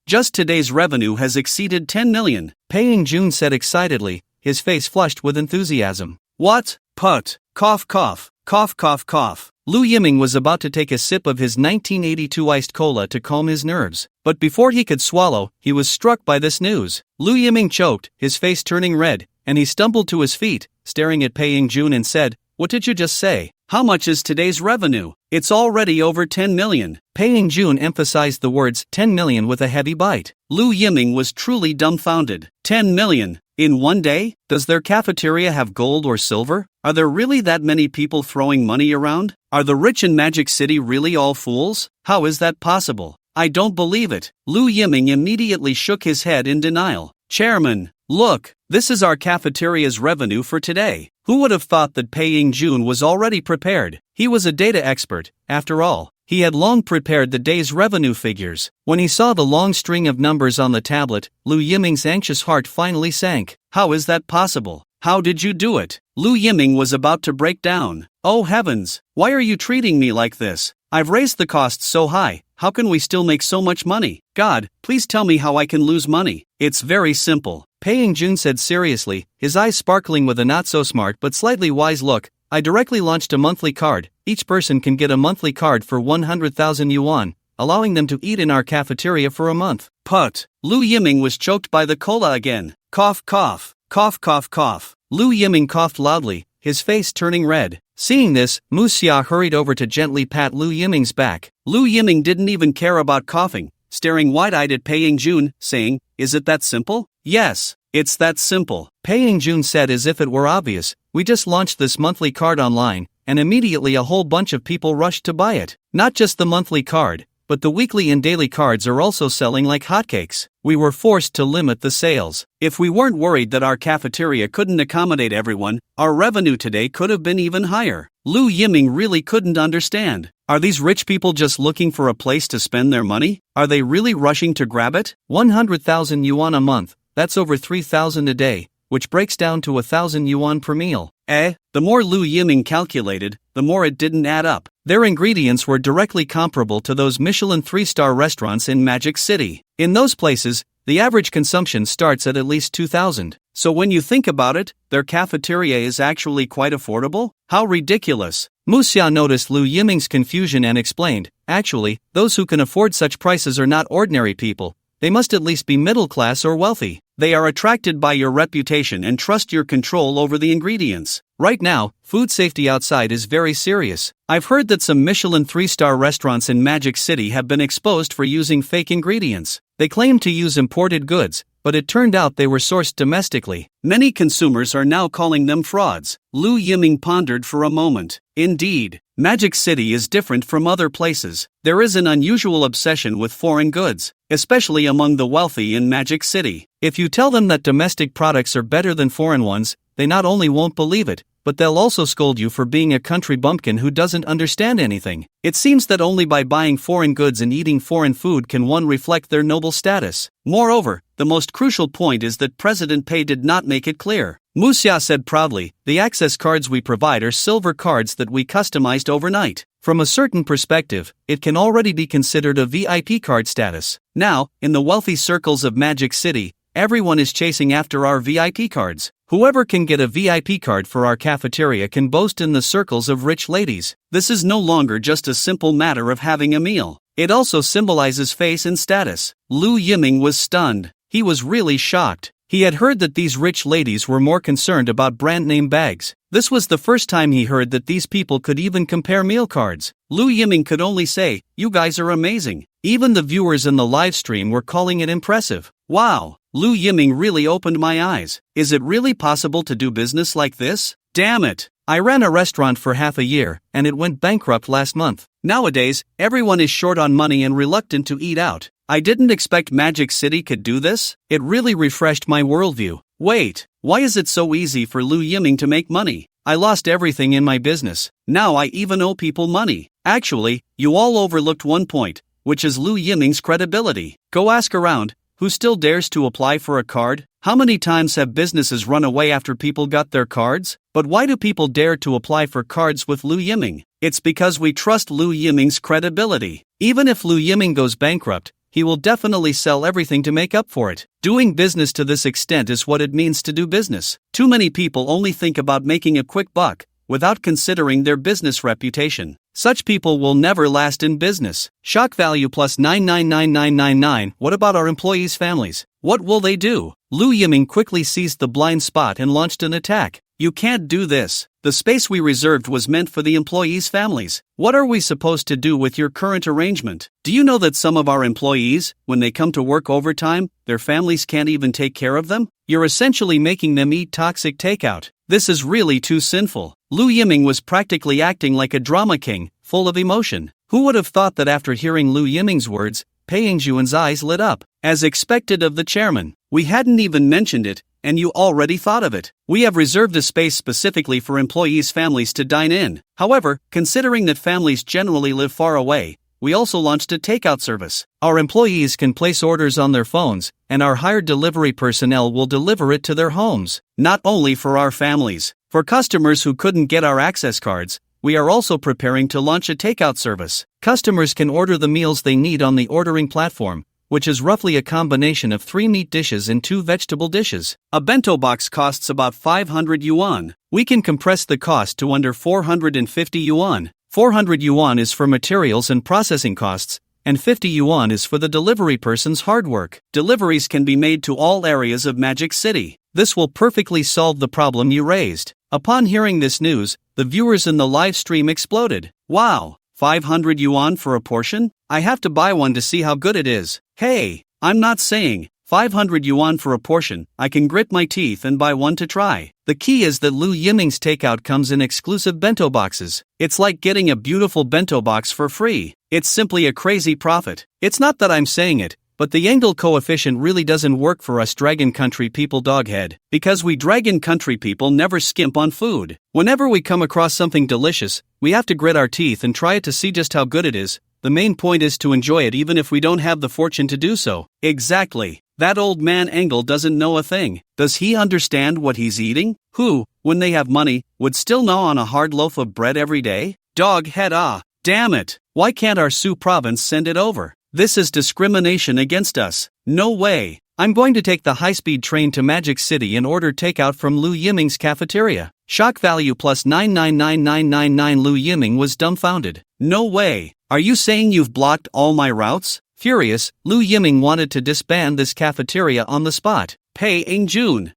just today's revenue has exceeded 10 million. Pei Yingjun said excitedly, his face flushed with enthusiasm. What? Put. Cough cough. Cough cough cough. Lu Yiming was about to take a sip of his 1982 iced cola to calm his nerves, but before he could swallow, he was struck by this news. Lu Yiming choked, his face turning red, and he stumbled to his feet, staring at Pei Yingjun and said, "What did you just say? How much is today's revenue? It's already over 10 million. Pei Yingjun emphasized the words 10 million with a heavy bite. Lu Yiming was truly dumbfounded. 10 million? In one day? Does their cafeteria have gold or silver? Are there really that many people throwing money around? Are the rich in Magic City really all fools? How is that possible? I don't believe it." Lu Yiming immediately shook his head in denial. Chairman, look, this is our cafeteria's revenue for today. Who would have thought that Pei Yingjun was already prepared? He was a data expert, after all. He had long prepared the day's revenue figures. When he saw the long string of numbers on the tablet, Lu Yiming's anxious heart finally sank. How is that possible? How did you do it? Lu Yiming was about to break down. Oh heavens, why are you treating me like this? I've raised the costs so high, how can we still make so much money? God, please tell me how I can lose money. It's very simple. Pei Yingjun said seriously, his eyes sparkling with a not-so-smart but slightly wise look. I directly launched a monthly card. Each person can get a monthly card for 100,000 yuan, allowing them to eat in our cafeteria for a month. Put. Lu Yiming was choked by the cola again. Cough cough. Cough cough cough. Lu Yiming coughed loudly, his face turning red. Seeing this, Mu Xia hurried over to gently pat Lu Yiming's back. Lu Yiming didn't even care about coughing, staring wide-eyed at Pei Yingjun, saying, "Is it that simple?" "Yes, it's that simple," Pei Yingjun said as if it were obvious. "We just launched this monthly card online, and immediately a whole bunch of people rushed to buy it. Not just the monthly card, but the weekly and daily cards are also selling like hotcakes. We were forced to limit the sales. If we weren't worried that our cafeteria couldn't accommodate everyone, our revenue today could have been even higher." Lu Yiming really couldn't understand. Are these rich people just looking for a place to spend their money? Are they really rushing to grab it? 100,000 yuan a month, that's over 3,000 a day, which breaks down to 1,000 yuan per meal. The more Lu Yiming calculated, the more it didn't add up. Their ingredients were directly comparable to those Michelin 3-star restaurants in Magic City. In those places, the average consumption starts at least 2,000. So when you think about it, their cafeteria is actually quite affordable? How ridiculous. Mu Xia noticed Lu Yiming's confusion and explained, actually, those who can afford such prices are not ordinary people. They must at least be middle class or wealthy. They are attracted by your reputation and trust your control over the ingredients. Right now, food safety outside is very serious. I've heard that some Michelin 3-star restaurants in Magic City have been exposed for using fake ingredients. They claimed to use imported goods, but it turned out they were sourced domestically. Many consumers are now calling them frauds. Lu Yiming pondered for a moment. Indeed, Magic City is different from other places. There is an unusual obsession with foreign goods, especially among the wealthy in Magic City. If you tell them that domestic products are better than foreign ones, they not only won't believe it, but they'll also scold you for being a country bumpkin who doesn't understand anything. It seems that only by buying foreign goods and eating foreign food can one reflect their noble status. Moreover, the most crucial point is that President Pei did not make it clear. Mu Xia said proudly, the access cards we provide are silver cards that we customized overnight. From a certain perspective, it can already be considered a VIP card status. Now, in the wealthy circles of Magic City, everyone is chasing after our VIP cards. Whoever can get a VIP card for our cafeteria can boast in the circles of rich ladies. This is no longer just a simple matter of having a meal. It also symbolizes face and status. Lu Yiming was stunned. He was really shocked. He had heard that these rich ladies were more concerned about brand name bags. This was the first time he heard that these people could even compare meal cards. Lu Yiming could only say, "You guys are amazing." Even the viewers in the live stream were calling it impressive. Wow, Lu Yiming really opened my eyes. Is it really possible to do business like this? Damn it! I ran a restaurant for half a year, and it went bankrupt last month. Nowadays, everyone is short on money and reluctant to eat out. I didn't expect Magic City could do this. It really refreshed my worldview. Wait, why is it so easy for Lu Yiming to make money? I lost everything in my business. Now I even owe people money. Actually, you all overlooked one point, which is Lu Yiming's credibility. Go ask around, who still dares to apply for a card? How many times have businesses run away after people got their cards? But why do people dare to apply for cards with Lu Yiming? It's because we trust Lu Yiming's credibility. Even if Lu Yiming goes bankrupt, he will definitely sell everything to make up for it. Doing business to this extent is what it means to do business. Too many people only think about making a quick buck, without considering their business reputation. Such people will never last in business. Shock value plus 999999. What about our employees' families? What will they do? Lu Yiming quickly seized the blind spot and launched an attack. You can't do this. The space we reserved was meant for the employees' families. What are we supposed to do with your current arrangement? Do you know that some of our employees, when they come to work overtime, their families can't even take care of them? You're essentially making them eat toxic takeout. This is really too sinful. Lu Yiming was practically acting like a drama king, full of emotion. Who would have thought that after hearing Lu Yiming's words, Pei Yingjuan's eyes lit up? As expected of the chairman, we hadn't even mentioned it, and you already thought of it. We have reserved a space specifically for employees' families to dine in. However, considering that families generally live far away, we also launched a takeout service. Our employees can place orders on their phones, and our hired delivery personnel will deliver it to their homes. Not only for our families. For customers who couldn't get our access cards, we are also preparing to launch a takeout service. Customers can order the meals they need on the ordering platform, which is roughly a combination of 3 meat dishes and 2 vegetable dishes. A bento box costs about 500 yuan. We can compress the cost to under 450 yuan. 400 yuan is for materials and processing costs, and 50 yuan is for the delivery person's hard work. Deliveries can be made to all areas of Magic City. This will perfectly solve the problem you raised. Upon hearing this news, the viewers in the live stream exploded. Wow, 500 yuan for a portion? I have to buy one to see how good it is. Hey, I'm not saying 500 yuan for a portion. I can grit my teeth and buy one to try. The key is that Lu Yiming's takeout comes in exclusive bento boxes. It's like getting a beautiful bento box for free. It's simply a crazy profit. It's not that I'm saying it, but the Engel coefficient really doesn't work for us Dragon Country people doghead, because we Dragon Country people never skimp on food. Whenever we come across something delicious, we have to grit our teeth and try it to see just how good it is. The main point is to enjoy it even if we don't have the fortune to do so. Exactly. That old man Engel doesn't know a thing. Does he understand what he's eating? Who, when they have money, would still gnaw on a hard loaf of bread every day? Dog head damn it. Why can't our Su province send it over? This is discrimination against us. No way. I'm going to take the high-speed train to Magic City and order takeout from Lu Yiming's cafeteria. Shock value plus 999999. Lu Yiming was dumbfounded. No way. Are you saying you've blocked all my routes? Furious, Lu Yiming wanted to disband this cafeteria on the spot. Pei Yingjun,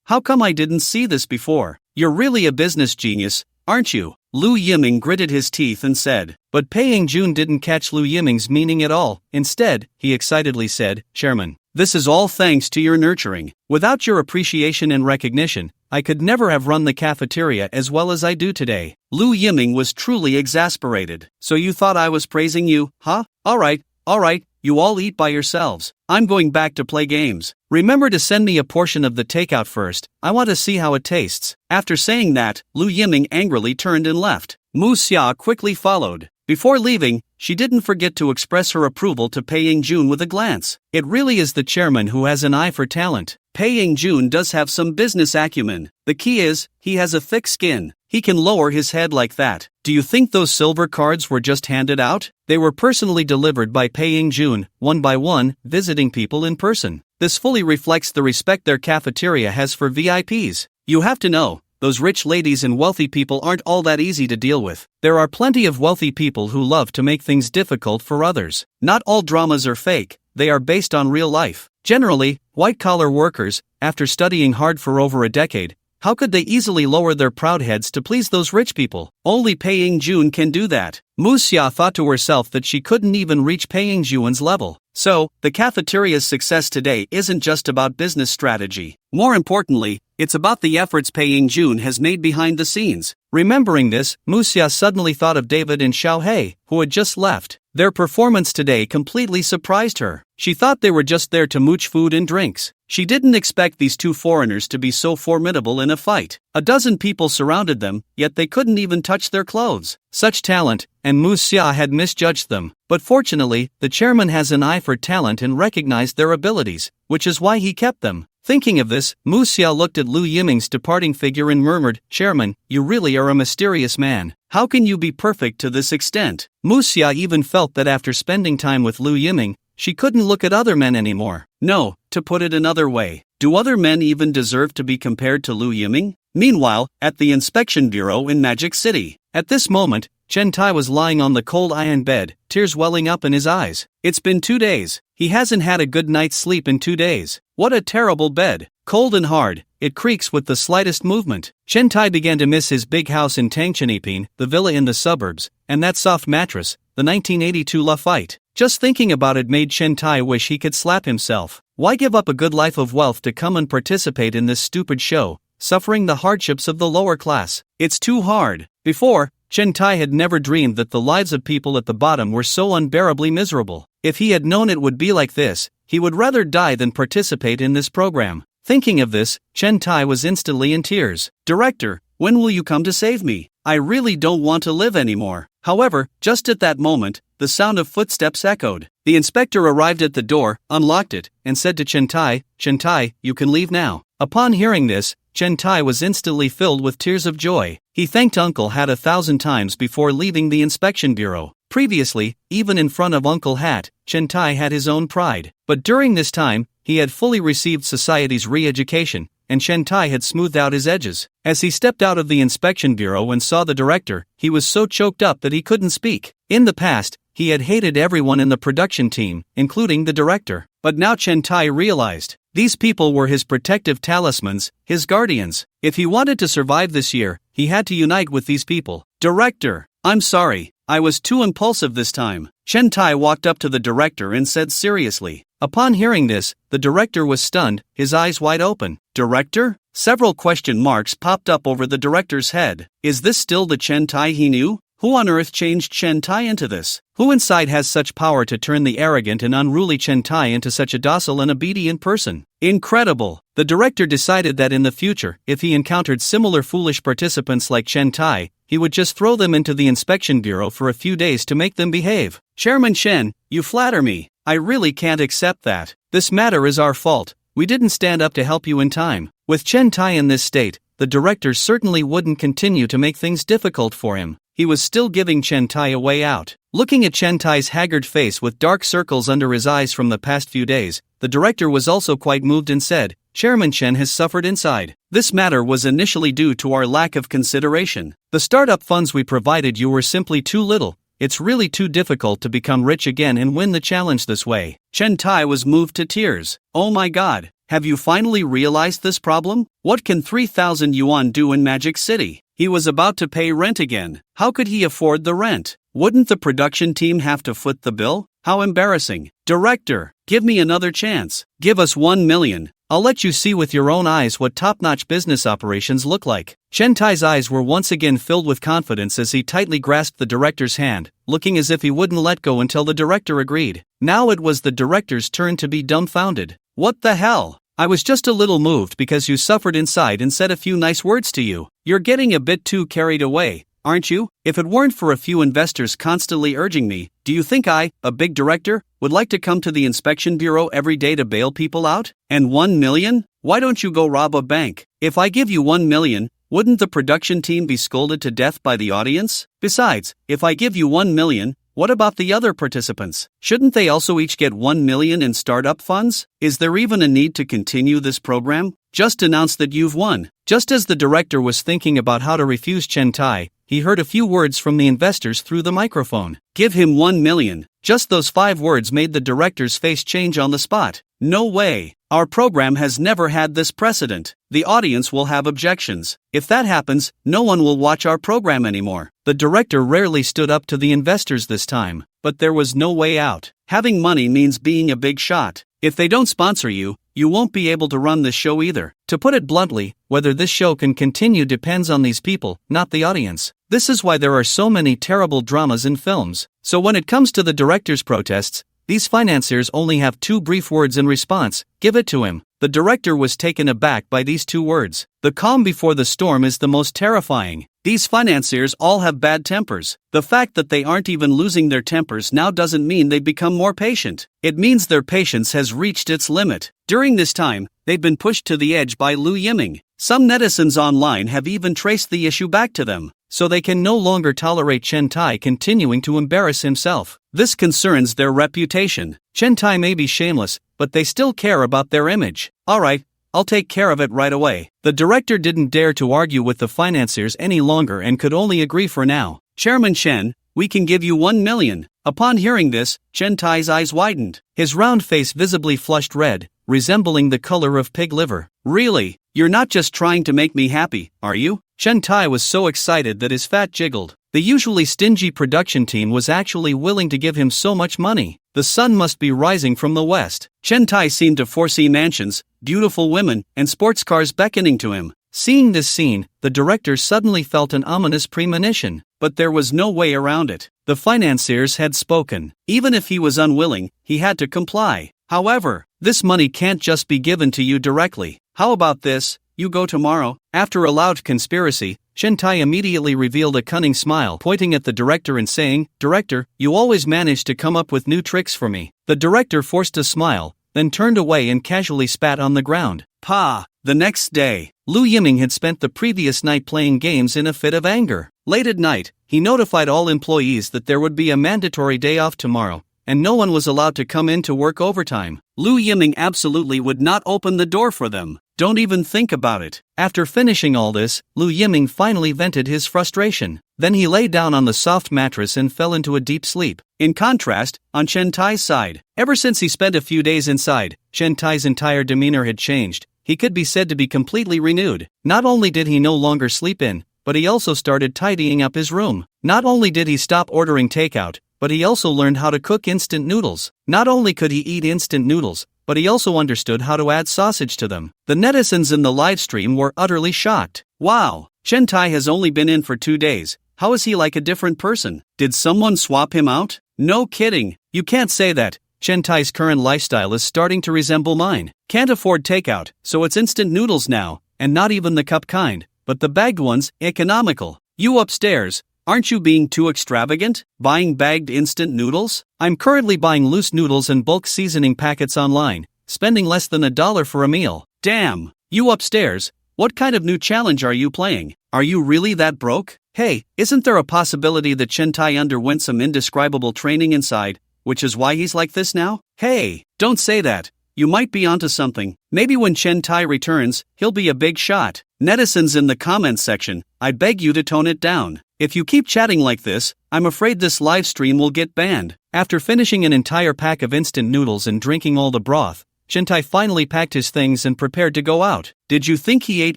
how come I didn't see this before? You're really a business genius, aren't you? Lu Yiming gritted his teeth and said. But Pei Yingjun didn't catch Lu Yiming's meaning at all. Instead, he excitedly said, Chairman, this is all thanks to your nurturing. Without your appreciation and recognition, I could never have run the cafeteria as well as I do today. Lu Yiming was truly exasperated. So you thought I was praising you, huh? Alright, you all eat by yourselves. I'm going back to play games. Remember to send me a portion of the takeout first. I want to see how it tastes. After saying that, Lu Yiming angrily turned and left. Mu Xia quickly followed. Before leaving, she didn't forget to express her approval to Pei Yingjun with a glance. It really is the chairman who has an eye for talent. Pei Yingjun does have some business acumen. The key is, he has a thick skin. He can lower his head like that. Do you think those silver cards were just handed out? They were personally delivered by Pei Yingjun, one by one, visiting people in person. This fully reflects the respect their cafeteria has for VIPs. You have to know, those rich ladies and wealthy people aren't all that easy to deal with. There are plenty of wealthy people who love to make things difficult for others. Not all dramas are fake, they are based on real life. Generally, white-collar workers, after studying hard for over a decade, How could they easily lower their proud heads to please those rich people? Only Pei Ying-jun can do that. Mu Xia thought to herself that she couldn't even reach Pei Ying-jun's level. So, the cafeteria's success today isn't just about business strategy. More importantly, it's about the efforts Pei Ying-jun has made behind the scenes. Remembering this, Mu Xia suddenly thought of David and Xiao Hei, who had just left. Their performance today completely surprised her. She thought they were just there to mooch food and drinks. She didn't expect these two foreigners to be so formidable in a fight. A dozen people surrounded them, yet they couldn't even touch their clothes. Such talent, and Mu Xia had misjudged them. But fortunately, the chairman has an eye for talent and recognized their abilities, which is why he kept them. Thinking of this, Mu Xia looked at Lu Yiming's departing figure and murmured, "Chairman, you really are a mysterious man. How can you be perfect to this extent?" Mu Xia even felt that after spending time with Lu Yiming, she couldn't look at other men anymore. No, to put it another way, do other men even deserve to be compared to Lu Yiming? Meanwhile, at the inspection bureau in Magic City. At this moment, Chen Tai was lying on the cold iron bed, tears welling up in his eyes. It's been 2 days. He hasn't had a good night's sleep in 2 days. What a terrible bed. Cold and hard, it creaks with the slightest movement. Chen Tai began to miss his big house in Tangcheniping, the villa in the suburbs, and that soft mattress, the 1982 La Fight. Just thinking about it made Chen Tai wish he could slap himself. Why give up a good life of wealth to come and participate in this stupid show, suffering the hardships of the lower class? It's too hard. Before, Chen Tai had never dreamed that the lives of people at the bottom were so unbearably miserable. If he had known it would be like this, he would rather die than participate in this program. Thinking of this, Chen Tai was instantly in tears. "Director, when will you come to save me? I really don't want to live anymore." However, just at that moment, the sound of footsteps echoed. The inspector arrived at the door, unlocked it, and said to Chen Tai, "You can leave now." Upon hearing this, Chen Tai was instantly filled with tears of joy. He thanked Uncle Hat 1,000 times before leaving the inspection bureau. Previously, even in front of Uncle Hat, Chen Tai had his own pride. But during this time, he had fully received society's re-education, and Chen Tai had smoothed out his edges. As he stepped out of the inspection bureau and saw the director, he was so choked up that he couldn't speak. In the past, he had hated everyone in the production team, including the director. But now Chen Tai realized, these people were his protective talismans, his guardians. If he wanted to survive this year, he had to unite with these people. "Director, I'm sorry, I was too impulsive this time." Chen Tai walked up to the director and said seriously. Upon hearing this, the director was stunned, his eyes wide open. "Director?" Several question marks popped up over the director's head. Is this still the Chen Tai he knew? Who on earth changed Chen Tai into this? Who inside has such power to turn the arrogant and unruly Chen Tai into such a docile and obedient person? Incredible! The director decided that in the future, if he encountered similar foolish participants like Chen Tai, he would just throw them into the inspection bureau for a few days to make them behave. "Chairman Chen, you flatter me. I really can't accept that. This matter is our fault. We didn't stand up to help you in time." With Chen Tai in this state, the director certainly wouldn't continue to make things difficult for him. He was still giving Chen Tai a way out. Looking at Chen Tai's haggard face with dark circles under his eyes from the past few days, the director was also quite moved and said, "Chairman Chen has suffered inside. This matter was initially due to our lack of consideration. The startup funds we provided you were simply too little. It's really too difficult to become rich again and win the challenge this way." Chen Tai was moved to tears. "Oh my god, have you finally realized this problem? What can 3,000 yuan do in Magic City?" He was about to pay rent again. How could he afford the rent? Wouldn't the production team have to foot the bill? How embarrassing. "Director, give me another chance. Give us 1 million. I'll let you see with your own eyes what top-notch business operations look like." Chen Tai's eyes were once again filled with confidence as he tightly grasped the director's hand, looking as if he wouldn't let go until the director agreed. Now it was the director's turn to be dumbfounded. "What the hell? I was just a little moved because you suffered inside and said a few nice words to you. You're getting a bit too carried away, aren't you? If it weren't for a few investors constantly urging me, do you think I, a big director, would like to come to the inspection bureau every day to bail people out? And 1 million? Why don't you go rob a bank? If I give you 1 million, wouldn't the production team be scolded to death by the audience? Besides, if I give you 1 million, what about the other participants? Shouldn't they also each get 1 million in startup funds? Is there even a need to continue this program? Just announce that you've won." Just as the director was thinking about how to refuse Chen Tai, he heard a few words from the investors through the microphone. "Give him 1 million. Just those 5 words made the director's face change on the spot. No way. Our program has never had this precedent. The audience will have objections. If that happens, no one will watch our program anymore. The director rarely stood up to the investors this time, but there was no way out. Having money means being a big shot. If they don't sponsor you, you won't be able to run this show either. To put it bluntly, whether this show can continue depends on these people, not the audience. This is why there are so many terrible dramas in films. So when it comes to the director's protests, these financiers only have 2 brief words in response: give it to him. The director was taken aback by these 2 words. The calm before the storm is the most terrifying. These financiers all have bad tempers. The fact that they aren't even losing their tempers now doesn't mean they've become more patient. It means their patience has reached its limit. During this time, they've been pushed to the edge by Lu Yiming. Some netizens online have even traced the issue back to them, so they can no longer tolerate Chen Tai continuing to embarrass himself. This concerns their reputation. Chen Tai may be shameless, but they still care about their image. Alright, I'll take care of it right away. The director didn't dare to argue with the financiers any longer and could only agree for now. Chairman Chen, we can give you 1 million. Upon hearing this, Chen Tai's eyes widened. His round face visibly flushed red, resembling the color of pig liver. Really? You're not just trying to make me happy, are you? Chen Tai was so excited that his fat jiggled. The usually stingy production team was actually willing to give him so much money. The sun must be rising from the west. Chen Tai seemed to foresee mansions, beautiful women, and sports cars beckoning to him. Seeing this scene, the director suddenly felt an ominous premonition, but there was no way around it. The financiers had spoken. Even if he was unwilling, he had to comply. However, this money can't just be given to you directly. How about this? You go tomorrow. After a loud conspiracy, Chen Tai immediately revealed a cunning smile, pointing at the director and saying, "Director, you always manage to come up with new tricks for me." The director forced a smile, then turned away and casually spat on the ground. Pa! The next day, Lu Yiming had spent the previous night playing games in a fit of anger. Late at night, he notified all employees that there would be a mandatory day off tomorrow, and no one was allowed to come in to work overtime. Lu Yiming absolutely would not open the door for them. Don't even think about it. After finishing all this, Lu Yiming finally vented his frustration. Then he lay down on the soft mattress and fell into a deep sleep. In contrast, on Chen Tai's side, ever since he spent a few days inside, Chen Tai's entire demeanor had changed. He could be said to be completely renewed. Not only did he no longer sleep in, but he also started tidying up his room. Not only did he stop ordering takeout, but he also learned how to cook instant noodles. Not only could he eat instant noodles, but he also understood how to add sausage to them. The netizens in the livestream were utterly shocked. Wow, Chen Tai has only been in for 2 days. How is he like a different person? Did someone swap him out? No kidding. You can't say that. Chen Tai's current lifestyle is starting to resemble mine. Can't afford takeout, so it's instant noodles now, and not even the cup kind, but the bagged ones, economical. You upstairs, aren't you being too extravagant? Buying bagged instant noodles? I'm currently buying loose noodles and bulk seasoning packets online, spending less than $1 for a meal. Damn! You upstairs, what kind of new challenge are you playing? Are you really that broke? Hey, isn't there a possibility that Chen Tai underwent some indescribable training inside, which is why he's like this now? Hey, don't say that. You might be onto something. Maybe when Chen Tai returns, he'll be a big shot. Netizens in the comments section, I beg you to tone it down. If you keep chatting like this, I'm afraid this live stream will get banned. After finishing an entire pack of instant noodles and drinking all the broth, Chen Tai finally packed his things and prepared to go out. Did you think he ate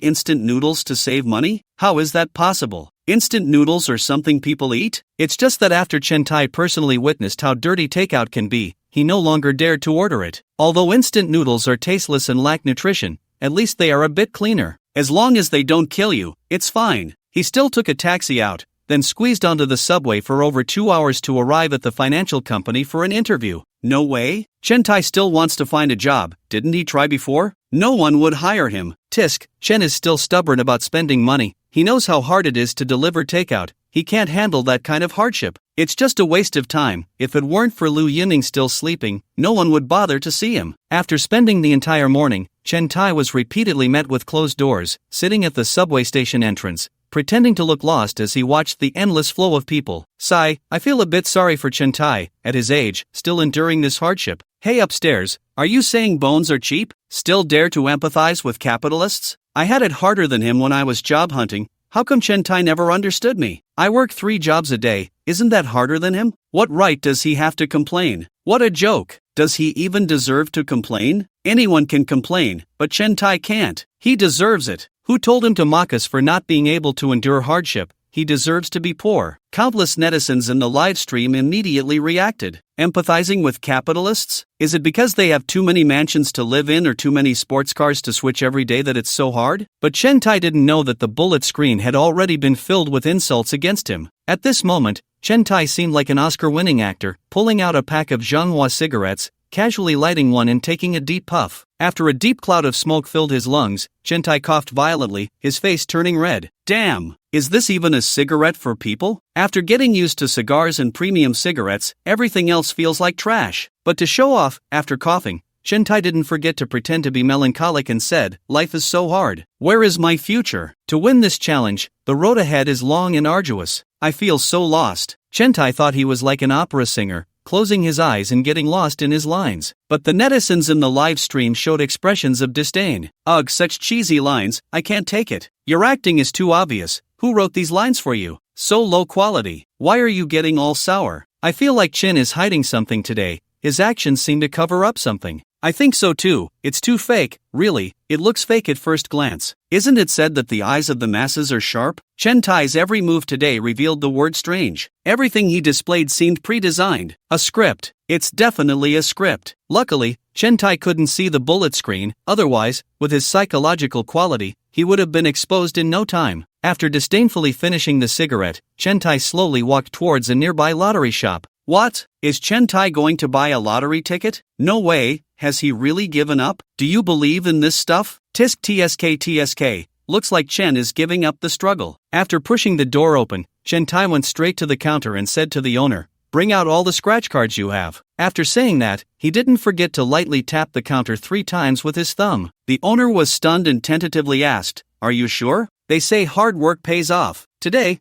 instant noodles to save money? How is that possible? Instant noodles are something people eat? It's just that after Chen Tai personally witnessed how dirty takeout can be, he no longer dared to order it. Although instant noodles are tasteless and lack nutrition, at least they are a bit cleaner. As long as they don't kill you, it's fine. He still took a taxi out, then squeezed onto the subway for over 2 hours to arrive at the financial company for an interview. No way? Chen Tai still wants to find a job, didn't he try before? No one would hire him. Tisk, Chen is still stubborn about spending money. He knows how hard it is to deliver takeout. He can't handle that kind of hardship. It's just a waste of time. If it weren't for Lu Yiming still sleeping, no one would bother to see him. After spending the entire morning, Chen Tai was repeatedly met with closed doors, sitting at the subway station entrance, pretending to look lost as he watched the endless flow of people. Sigh, I feel a bit sorry for Chen Tai, at his age, still enduring this hardship. Hey upstairs, are you saying bones are cheap? Still dare to empathize with capitalists? I had it harder than him when I was job hunting. How come Chen Tai never understood me? I work 3 jobs a day, isn't that harder than him? What right does he have to complain? What a joke! Does he even deserve to complain? Anyone can complain, but Chen Tai can't. He deserves it. Who told him to mock us for not being able to endure hardship? He deserves to be poor. Countless netizens in the live stream immediately reacted. Empathizing with capitalists? Is it because they have too many mansions to live in or too many sports cars to switch every day that it's so hard? But Chen Tai didn't know that the bullet screen had already been filled with insults against him. At this moment, Chen Tai seemed like an Oscar-winning actor, pulling out a pack of Manhwa cigarettes, casually lighting one and taking a deep puff. After a deep cloud of smoke filled his lungs, Chen Tai coughed violently, his face turning red. Damn! Is this even a cigarette for people? After getting used to cigars and premium cigarettes, everything else feels like trash. But to show off, after coughing, Chen Tai didn't forget to pretend to be melancholic and said, "Life is so hard. Where is my future? To win this challenge, the road ahead is long and arduous. I feel so lost." Chen Tai thought he was like an opera singer, closing his eyes and getting lost in his lines. But the netizens in the live stream showed expressions of disdain. Ugh, such cheesy lines, I can't take it. Your acting is too obvious. Who wrote these lines for you? So low quality. Why are you getting all sour? I feel like Chen is hiding something today. His actions seem to cover up something. I think so too. It's too fake, really. It looks fake at first glance. Isn't it said that the eyes of the masses are sharp? Chen Tai's every move today revealed the word strange. Everything he displayed seemed pre-designed. A script. It's definitely a script. Luckily, Chen Tai couldn't see the bullet screen, otherwise, with his psychological quality, he would have been exposed in no time. After disdainfully finishing the cigarette, Chen Tai slowly walked towards a nearby lottery shop. What? Is Chen Tai going to buy a lottery ticket? No way. Has he really given up? Do you believe in this stuff? Tisk tsk. Looks like Chen is giving up the struggle. After pushing the door open, Chen Tai went straight to the counter and said to the owner, "Bring out all the scratch cards you have." After saying that, he didn't forget to lightly tap the counter 3 times with his thumb. The owner was stunned and tentatively asked, "Are you sure? They say hard work pays off. Today,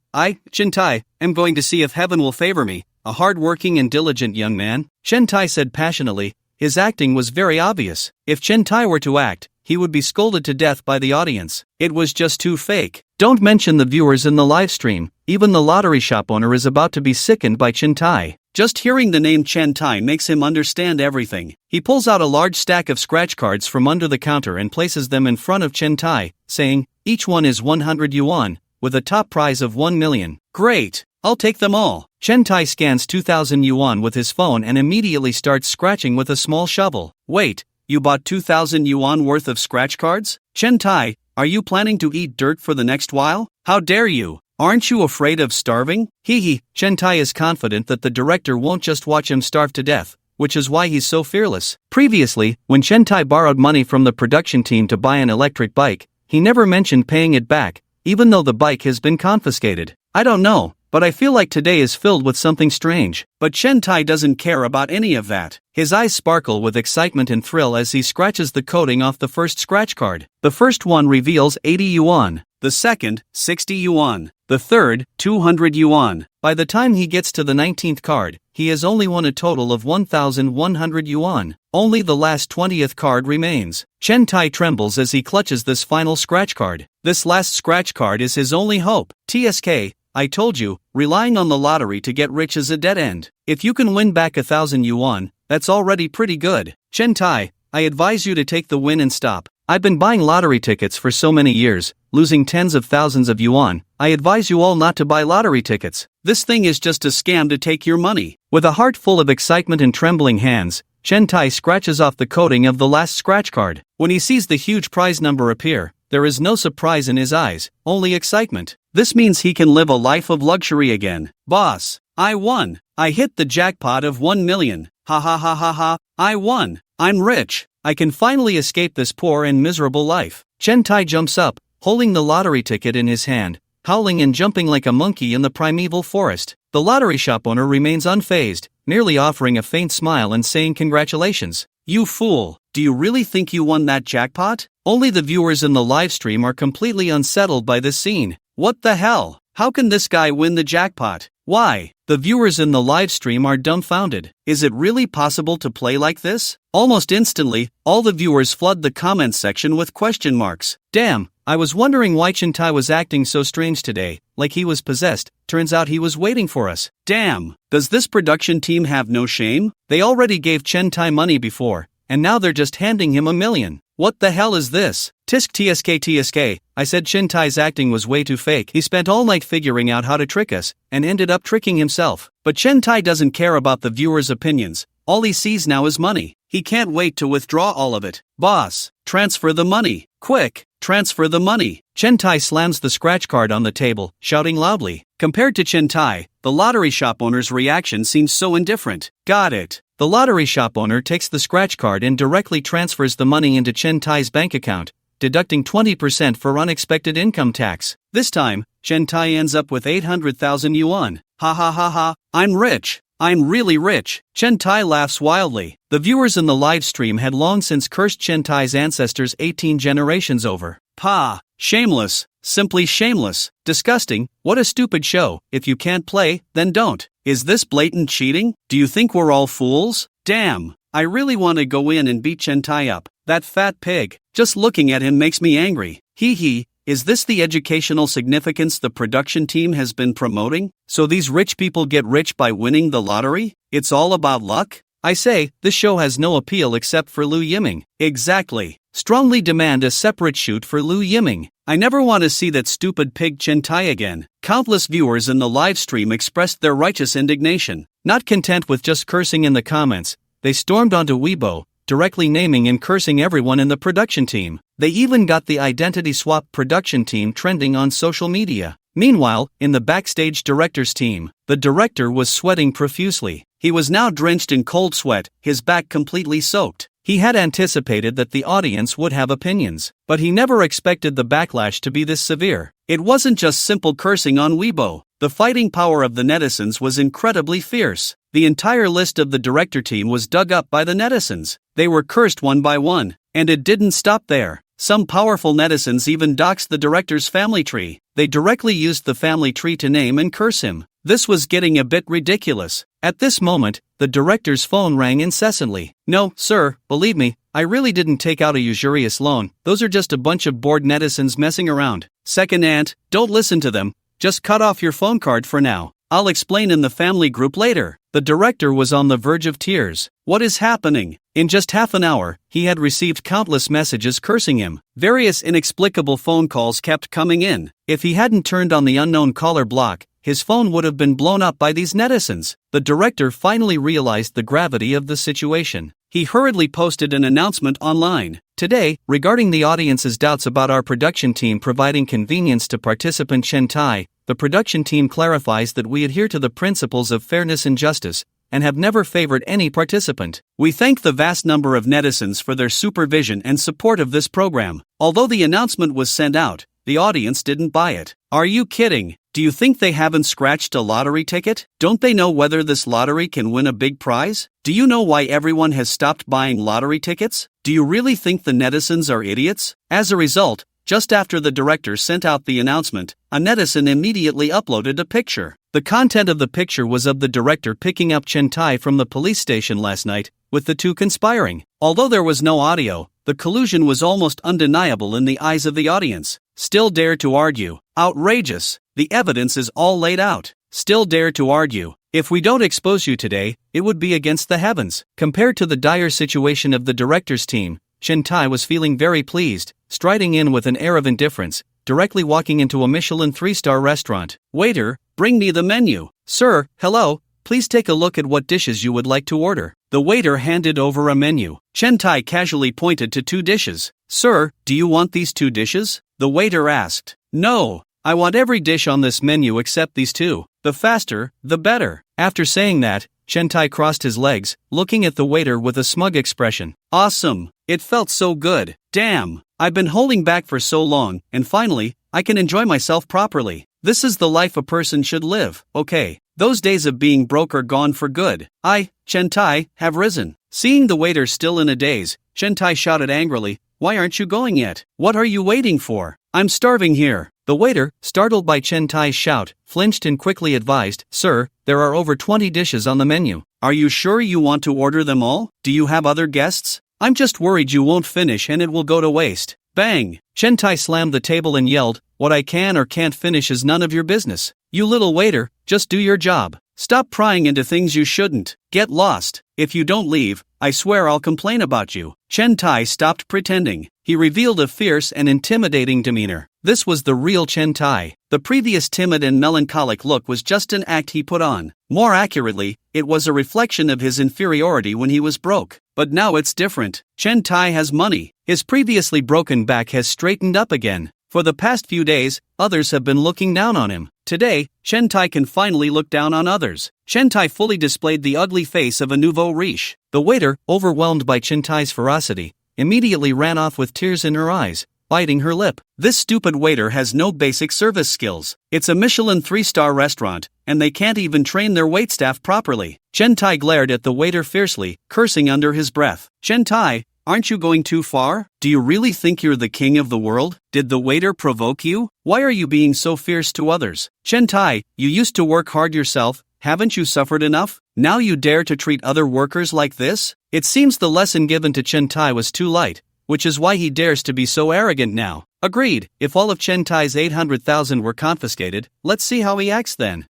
Chen Tai, am going to see if heaven will favor me, a hard-working and diligent young man," Chen Tai said passionately. His acting was very obvious. If Chen Tai were to act, he would be scolded to death by the audience. It was just too fake. Don't mention the viewers in the live stream. Even the lottery shop owner is about to be sickened by Chen Tai. Just hearing the name Chen Tai makes him understand everything. He pulls out a large stack of scratch cards from under the counter and places them in front of Chen Tai, saying, "Each one is 100 yuan, with a top prize of 1 million. Great! I'll take them all." Chen Tai scans 2,000 yuan with his phone and immediately starts scratching with a small shovel. Wait, you bought 2,000 yuan worth of scratch cards? Chen Tai, are you planning to eat dirt for the next while? How dare you? Aren't you afraid of starving? Hee. Chen Tai is confident that the director won't just watch him starve to death, which is why he's so fearless. Previously, when Chen Tai borrowed money from the production team to buy an electric bike, he never mentioned paying it back, even though the bike has been confiscated. I don't know, but I feel like today is filled with something strange. But Chen Tai doesn't care about any of that. His eyes sparkle with excitement and thrill as he scratches the coating off the first scratch card. The first one reveals 80 yuan. The second, 60 yuan. The third, 200 yuan. By the time he gets to the 19th card, he has only won a total of 1,100 yuan. Only the last 20th card remains. Chen Tai trembles as he clutches this final scratch card. This last scratch card is his only hope. TSK, I told you, relying on the lottery to get rich is a dead end. If you can win back 1,000 yuan, that's already pretty good. Chen Tai, I advise you to take the win and stop. I've been buying lottery tickets for so many years, losing tens of thousands of yuan. I advise you all not to buy lottery tickets. This thing is just a scam to take your money. With a heart full of excitement and trembling hands, Chen Tai scratches off the coating of the last scratch card. When he sees the huge prize number appear, there is no surprise in his eyes, only excitement. This means he can live a life of luxury again. Boss, I won. I hit the jackpot of 1 million. Ha ha ha ha ha. I won. I'm rich. I can finally escape this poor and miserable life. Chen Tai jumps up, holding the lottery ticket in his hand, howling and jumping like a monkey in the primeval forest. The lottery shop owner remains unfazed, merely offering a faint smile and saying congratulations. You fool, do you really think you won that jackpot? Only the viewers in the live stream are completely unsettled by this scene. What the hell? How can this guy win the jackpot? Why? The viewers in the live stream are dumbfounded. Is it really possible to play like this? Almost instantly, all the viewers flood the comments section with question marks. Damn, I was wondering why Chen Tai was acting so strange today, like he was possessed. Turns out he was waiting for us. Damn, does this production team have no shame? They already gave Chen Tai money before, and now they're just handing him $1 million. What the hell is this? Tisk tsk. I said Chen Tai's acting was way too fake. He spent all night figuring out how to trick us, and ended up tricking himself. But Chen Tai doesn't care about the viewers' opinions. All he sees now is money. He can't wait to withdraw all of it. Boss, transfer the money. Quick, transfer the money. Chen Tai slams the scratch card on the table, shouting loudly. Compared to Chen Tai, the lottery shop owner's reaction seems so indifferent. Got it. The lottery shop owner takes the scratch card and directly transfers the money into Chen Tai's bank account, deducting 20% for unexpected income tax. This time, Chen Tai ends up with 800,000 yuan. Ha ha ha ha, I'm rich. I'm really rich. Chen Tai laughs wildly. The viewers in the live stream had long since cursed Chen Tai's ancestors 18 generations over. Pah! Shameless. Simply shameless. Disgusting. What a stupid show. If you can't play, then don't. Is this blatant cheating? Do you think we're all fools? Damn. I really want to go in and beat Chen Tai up. That fat pig. Just looking at him makes me angry. Hee hee. Is this the educational significance the production team has been promoting? So these rich people get rich by winning the lottery? It's all about luck? I say, this show has no appeal except for Liu Yiming. Exactly. Strongly demand a separate shoot for Liu Yiming. I never want to see that stupid pig Chen Tai again. Countless viewers in the live stream expressed their righteous indignation. Not content with just cursing in the comments, they stormed onto Weibo, directly naming and cursing everyone in the production team. They even got the identity swap production team trending on social media. Meanwhile, in the backstage director's team, the director was sweating profusely. He was now drenched in cold sweat, his back completely soaked. He had anticipated that the audience would have opinions, but he never expected the backlash to be this severe. It wasn't just simple cursing on Weibo. The fighting power of the netizens was incredibly fierce. The entire list of the director team was dug up by the netizens. They were cursed one by one, and it didn't stop there. Some powerful netizens even doxed the director's family tree. They directly used the family tree to name and curse him. This was getting a bit ridiculous. At this moment, the director's phone rang incessantly. No, sir, believe me, I really didn't take out a usurious loan. Those are just a bunch of bored netizens messing around. Second aunt, don't listen to them. Just cut off your phone card for now. I'll explain in the family group later. The director was on the verge of tears. What is happening? In just half an hour, he had received countless messages cursing him. Various inexplicable phone calls kept coming in. If he hadn't turned on the unknown caller block, his phone would have been blown up by these netizens. The director finally realized the gravity of the situation. He hurriedly posted an announcement online. Today, regarding the audience's doubts about our production team providing convenience to participant Chen Tai, the production team clarifies that we adhere to the principles of fairness and justice, and have never favored any participant. We thank the vast number of netizens for their supervision and support of this program. Although the announcement was sent out, the audience didn't buy it. Are you kidding? Do you think they haven't scratched a lottery ticket? Don't they know whether this lottery can win a big prize? Do you know why everyone has stopped buying lottery tickets? Do you really think the netizens are idiots? As a result, just after the director sent out the announcement, a netizen immediately uploaded a picture. The content of the picture was of the director picking up Chen Tai from the police station last night, with the two conspiring. Although there was no audio, the collusion was almost undeniable in the eyes of the audience. Still dare to argue. Outrageous. The evidence is all laid out. Still dare to argue. If we don't expose you today, it would be against the heavens. Compared to the dire situation of the director's team, Chen Tai was feeling very pleased, striding in with an air of indifference, directly walking into a Michelin 3-star restaurant. Waiter, bring me the menu. Sir, hello, please take a look at what dishes you would like to order. The waiter handed over a menu. Chen Tai casually pointed to 2 dishes. Sir, do you want these 2 dishes? The waiter asked. No, I want every dish on this menu except these 2. The faster, the better. After saying that, Chen Tai crossed his legs, looking at the waiter with a smug expression. Awesome. It felt so good. Damn. I've been holding back for so long, and finally, I can enjoy myself properly. This is the life a person should live. Okay. Those days of being broke are gone for good. I, Chen Tai, have risen. Seeing the waiter still in a daze, Chen Tai shouted angrily, Why aren't you going yet? What are you waiting for? I'm starving here. The waiter, startled by Chen Tai's shout, flinched and quickly advised, Sir, there are over 20 dishes on the menu. Are you sure you want to order them all? Do you have other guests? I'm just worried you won't finish and it will go to waste. Bang! Chen Tai slammed the table and yelled, "What I can or can't finish is none of your business. You little waiter, just do your job. Stop prying into things you shouldn't. Get lost. If you don't leave, I swear I'll complain about you." Chen Tai stopped pretending. He revealed a fierce and intimidating demeanor. This was the real Chen Tai. The previous timid and melancholic look was just an act he put on. More accurately, it was a reflection of his inferiority when he was broke. But now it's different. Chen Tai has money. His previously broken back has straightened up again. For the past few days, others have been looking down on him. Today, Chen Tai can finally look down on others. Chen Tai fully displayed the ugly face of a nouveau riche. The waiter, overwhelmed by Chen Tai's ferocity, immediately ran off with tears in her eyes, biting her lip. This stupid waiter has no basic service skills. It's a Michelin 3-star restaurant, and they can't even train their waitstaff properly. Chen Tai glared at the waiter fiercely, cursing under his breath. "Chen Tai, aren't you going too far? Do you really think you're the king of the world? Did the waiter provoke you? Why are you being so fierce to others? Chen Tai, you used to work hard yourself. Haven't you suffered enough? Now you dare to treat other workers like this?" It seems the lesson given to Chen Tai was too light, which is why he dares to be so arrogant now. Agreed, if all of Chen Tai's 800,000 were confiscated, let's see how he acts then.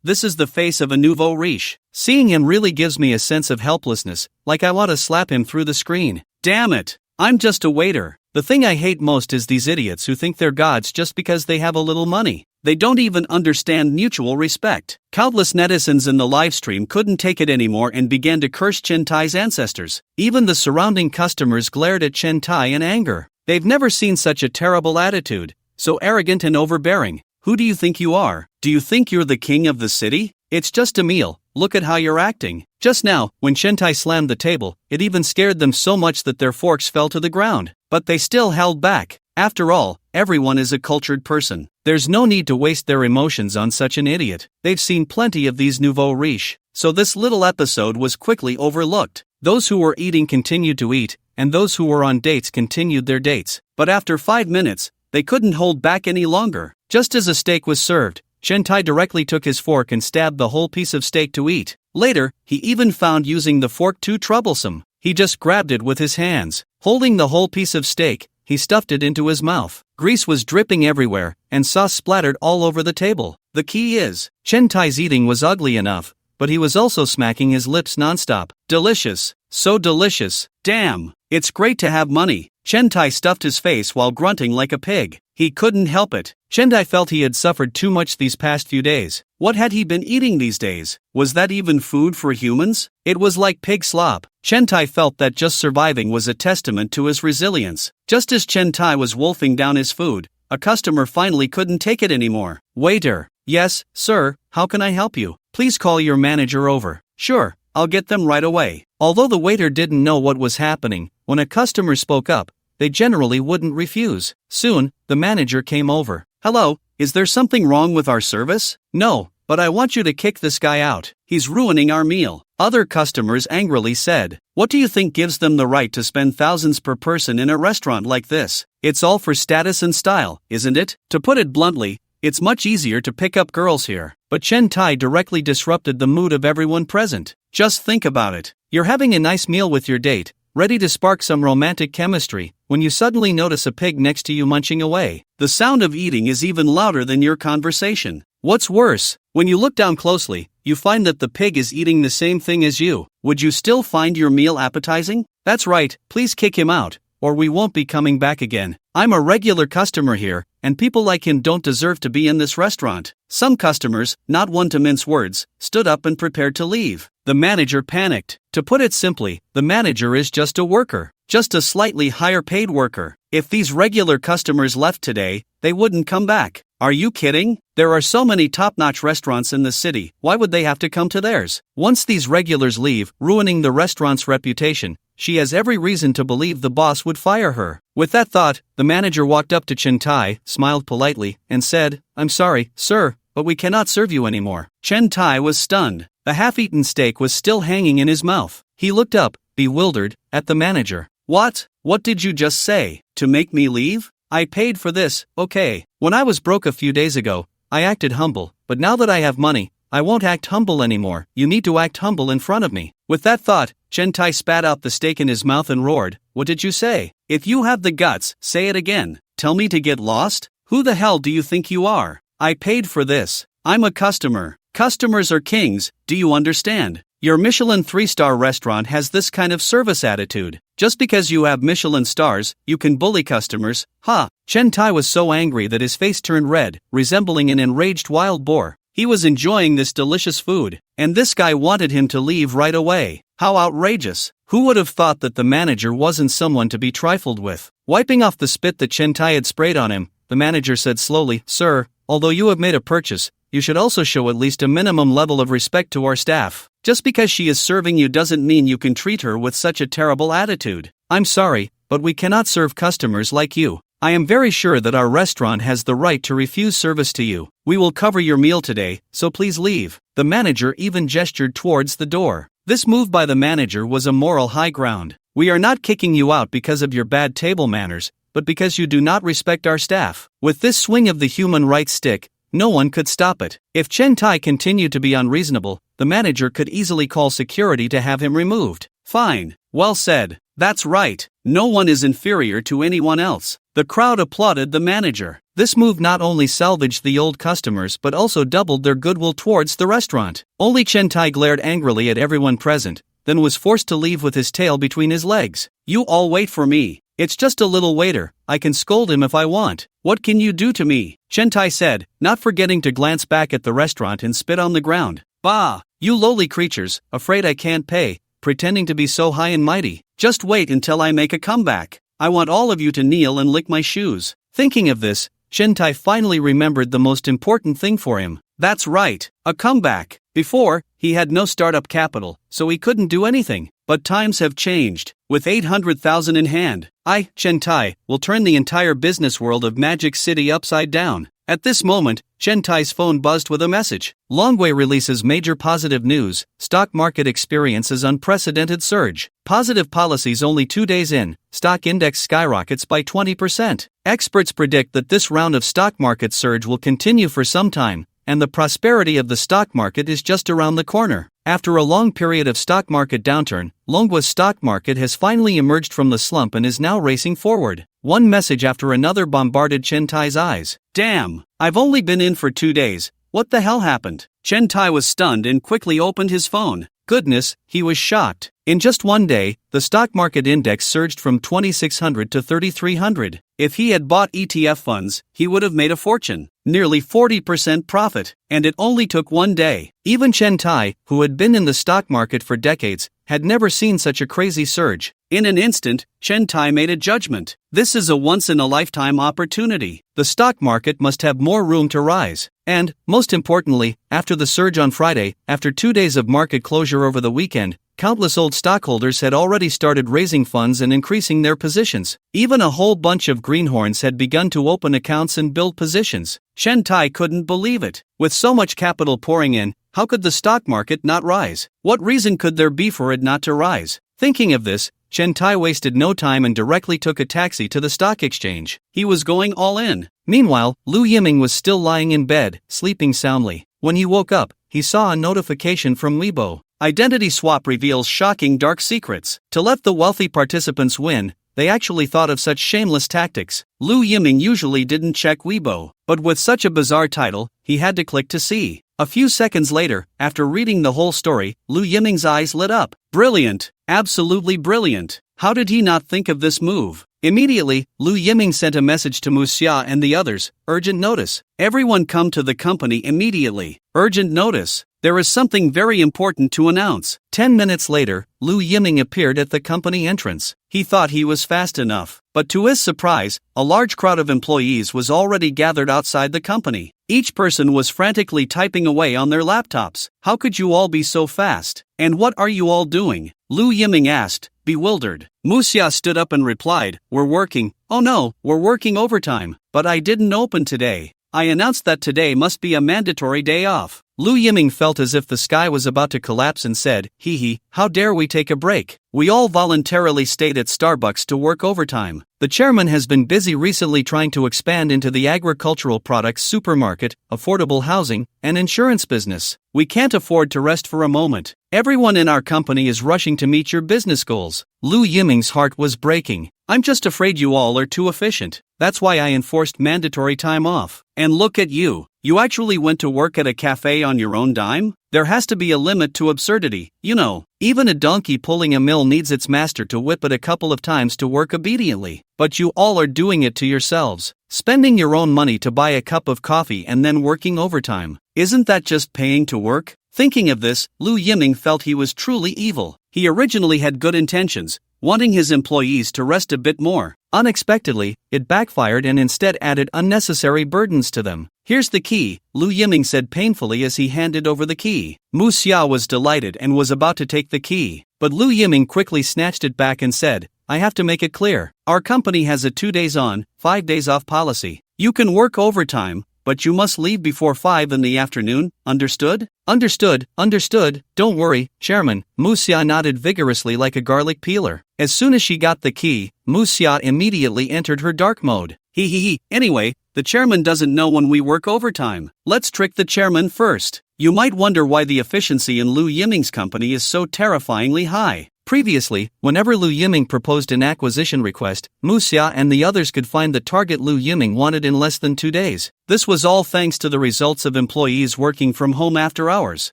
This is the face of a nouveau riche. Seeing him really gives me a sense of helplessness, like I want to slap him through the screen. Damn it! I'm just a waiter. The thing I hate most is these idiots who think they're gods just because they have a little money. They don't even understand mutual respect. Countless netizens in the livestream couldn't take it anymore and began to curse Chen Tai's ancestors. Even the surrounding customers glared at Chen Tai in anger. They've never seen such a terrible attitude, so arrogant and overbearing. Who do you think you are? Do you think you're the king of the city? It's just a meal. Look at how you're acting. Just now, when Chen Tai slammed the table, it even scared them so much that their forks fell to the ground. But they still held back. After all, everyone is a cultured person. There's no need to waste their emotions on such an idiot. They've seen plenty of these nouveau riche. So this little episode was quickly overlooked. Those who were eating continued to eat, and those who were on dates continued their dates. But after 5 minutes, they couldn't hold back any longer. Just as a steak was served, Chen Tai directly took his fork and stabbed the whole piece of steak to eat. Later, he even found using the fork too troublesome. He just grabbed it with his hands. Holding the whole piece of steak, he stuffed it into his mouth. Grease was dripping everywhere, and sauce splattered all over the table. The key is, Chen Tai's eating was ugly enough, but he was also smacking his lips nonstop. Delicious. So delicious. Damn. It's great to have money. Chen Tai stuffed his face while grunting like a pig. He couldn't help it. Chen Tai felt he had suffered too much these past few days. What had he been eating these days? Was that even food for humans? It was like pig slop. Chen Tai felt that just surviving was a testament to his resilience. Just as Chen Tai was wolfing down his food, a customer finally couldn't take it anymore. "Waiter." "Yes, sir, how can I help you? Please call your manager over." "Sure, I'll get them right away." Although the waiter didn't know what was happening, when a customer spoke up, they generally wouldn't refuse. Soon, the manager came over. "Hello, is there something wrong with our service?" "No, but I want you to kick this guy out. He's ruining our meal." Other customers angrily said. "What do you think gives them the right to spend thousands per person in a restaurant like this? It's all for status and style, isn't it? To put it bluntly, it's much easier to pick up girls here." But Chen Tai directly disrupted the mood of everyone present. Just think about it. You're having a nice meal with your date, ready to spark some romantic chemistry, when you suddenly notice a pig next to you munching away. The sound of eating is even louder than your conversation. What's worse, when you look down closely, you find that the pig is eating the same thing as you. Would you still find your meal appetizing? That's right, please kick him out, or we won't be coming back again. I'm a regular customer here, and people like him don't deserve to be in this restaurant. Some customers, not one to mince words, stood up and prepared to leave. The manager panicked. To put it simply, the manager is just a worker, just a slightly higher paid worker. If these regular customers left today, they wouldn't come back. Are you kidding? There are so many top-notch restaurants in the city, why would they have to come to theirs? Once these regulars leave, ruining the restaurant's reputation, she has every reason to believe the boss would fire her. With that thought, the manager walked up to Chen Tai, smiled politely, and said, "I'm sorry, sir, but we cannot serve you anymore." Chen Tai was stunned. The half-eaten steak was still hanging in his mouth. He looked up, bewildered, at the manager. What? What did you just say? To make me leave? I paid for this, okay. When I was broke a few days ago, I acted humble, but now that I have money, I won't act humble anymore, you need to act humble in front of me. With that thought, Chen Tai spat out the steak in his mouth and roared, "What did you say? If you have the guts, say it again. Tell me to get lost? Who the hell do you think you are? I paid for this. I'm a customer. Customers are kings, do you understand? Your Michelin 3-star restaurant has this kind of service attitude. Just because you have Michelin stars, you can bully customers, ha." Chen Tai was so angry that his face turned red, resembling an enraged wild boar. He was enjoying this delicious food, and this guy wanted him to leave right away. How outrageous! Who would have thought that the manager wasn't someone to be trifled with? Wiping off the spit that Chen Tai had sprayed on him, the manager said slowly, "Sir, although you have made a purchase, you should also show at least a minimum level of respect to our staff. Just because she is serving you doesn't mean you can treat her with such a terrible attitude. I'm sorry, but we cannot serve customers like you. I am very sure that our restaurant has the right to refuse service to you. We will cover your meal today, so please leave." The manager even gestured towards the door. This move by the manager was a moral high ground. "We are not kicking you out because of your bad table manners, but because you do not respect our staff." With this swing of the human rights stick, no one could stop it. If Chen Tai continued to be unreasonable, the manager could easily call security to have him removed. "Fine. Well said. That's right. No one is inferior to anyone else." The crowd applauded the manager. This move not only salvaged the old customers but also doubled their goodwill towards the restaurant. Only Chen Tai glared angrily at everyone present, then was forced to leave with his tail between his legs. "You all wait for me. It's just a little waiter. I can scold him if I want. What can you do to me?" Chen Tai said, not forgetting to glance back at the restaurant and spit on the ground. "Bah! You lowly creatures, afraid I can't pay, pretending to be so high and mighty. Just wait until I make a comeback. I want all of you to kneel and lick my shoes." Thinking of this, Chen Tai finally remembered the most important thing for him. That's right, a comeback. Before, he had no startup capital, so he couldn't do anything. But times have changed. With 800,000 in hand, I, Chen Tai, will turn the entire business world of Magic City upside down. At this moment, Chen Tai's phone buzzed with a message. Longway releases major positive news. Stock market experiences unprecedented surge. Positive policies only 2 days in. Stock index skyrockets by 20%. Experts predict that this round of stock market surge will continue for some time, and the prosperity of the stock market is just around the corner. After a long period of stock market downturn, Longwa's stock market has finally emerged from the slump and is now racing forward. One message after another bombarded Chen Tai's eyes. "Damn, I've only been in for 2 days. What the hell happened?" Chen Tai was stunned and quickly opened his phone. Goodness, he was shocked. In just 1 day, the stock market index surged from 2,600 to 3,300. If he had bought ETF funds, he would have made a fortune. Nearly 40% profit. And it only took 1 day. Even Chen Tai, who had been in the stock market for decades, had never seen such a crazy surge. In an instant, Chen Tai made a judgment. This is a once-in-a-lifetime opportunity. The stock market must have more room to rise. And, most importantly, after the surge on Friday, after 2 days of market closure over the weekend, countless old stockholders had already started raising funds and increasing their positions. Even a whole bunch of greenhorns had begun to open accounts and build positions. Chen Tai couldn't believe it. With so much capital pouring in, how could the stock market not rise? What reason could there be for it not to rise? Thinking of this, Chen Tai wasted no time and directly took a taxi to the stock exchange. He was going all in. Meanwhile, Lu Yiming was still lying in bed, sleeping soundly. When he woke up, he saw a notification from Weibo. Identity swap reveals shocking dark secrets. To let the wealthy participants win, they actually thought of such shameless tactics. Lu Yiming usually didn't check Weibo, but with such a bizarre title, he had to click to see. A few seconds later, after reading the whole story, Lu Yiming's eyes lit up. Brilliant! Absolutely brilliant! How did he not think of this move? Immediately, Lu Yiming sent a message to Xia and the others. Urgent notice. Everyone come to the company immediately. Urgent notice. There is something very important to announce. 10 minutes later, Lu Yiming appeared at the company entrance. He thought he was fast enough, but to his surprise, a large crowd of employees was already gathered outside the company. Each person was frantically typing away on their laptops. How could you all be so fast? And what are you all doing? Lu Yiming asked, bewildered. Xia stood up and replied, "We're working." "Oh no, we're working overtime. But I didn't open today. I announced that today must be a mandatory day off." Lu Yiming felt as if the sky was about to collapse and said, "Hee hee, how dare we take a break? We all voluntarily stayed at Starbucks to work overtime. The chairman has been busy recently trying to expand into the agricultural products supermarket, affordable housing, and insurance business. We can't afford to rest for a moment. Everyone in our company is rushing to meet your business goals." Lu Yiming's heart was breaking. "I'm just afraid you all are too efficient. That's why I enforced mandatory time off. And look at you. You actually went to work at a cafe on your own dime? There has to be a limit to absurdity, you know. Even a donkey pulling a mill needs its master to whip it a couple of times to work obediently. But you all are doing it to yourselves. Spending your own money to buy a cup of coffee and then working overtime. Isn't that just paying to work?" Thinking of this, Lu Yiming felt he was truly evil. He originally had good intentions, wanting his employees to rest a bit more. Unexpectedly, it backfired and instead added unnecessary burdens to them. "Here's the key," Lu Yiming said painfully as he handed over the key. Mu Xia was delighted and was about to take the key. But Lu Yiming quickly snatched it back and said, "I have to make it clear. Our company has a 2 days on, 5 days off policy. You can work overtime, but you must leave before 5 in the afternoon, understood?" "Understood, understood, don't worry, Chairman." Mu Xia nodded vigorously like a garlic peeler. As soon as she got the key, Mu Xia immediately entered her dark mode. Hee. Anyway, the chairman doesn't know when we work overtime. Let's trick the chairman first. You might wonder why the efficiency in Lu Yiming's company is so terrifyingly high. Previously, whenever Lu Yiming proposed an acquisition request, Mu Xia and the others could find the target Lu Yiming wanted in less than 2 days. This was all thanks to the results of employees working from home after hours.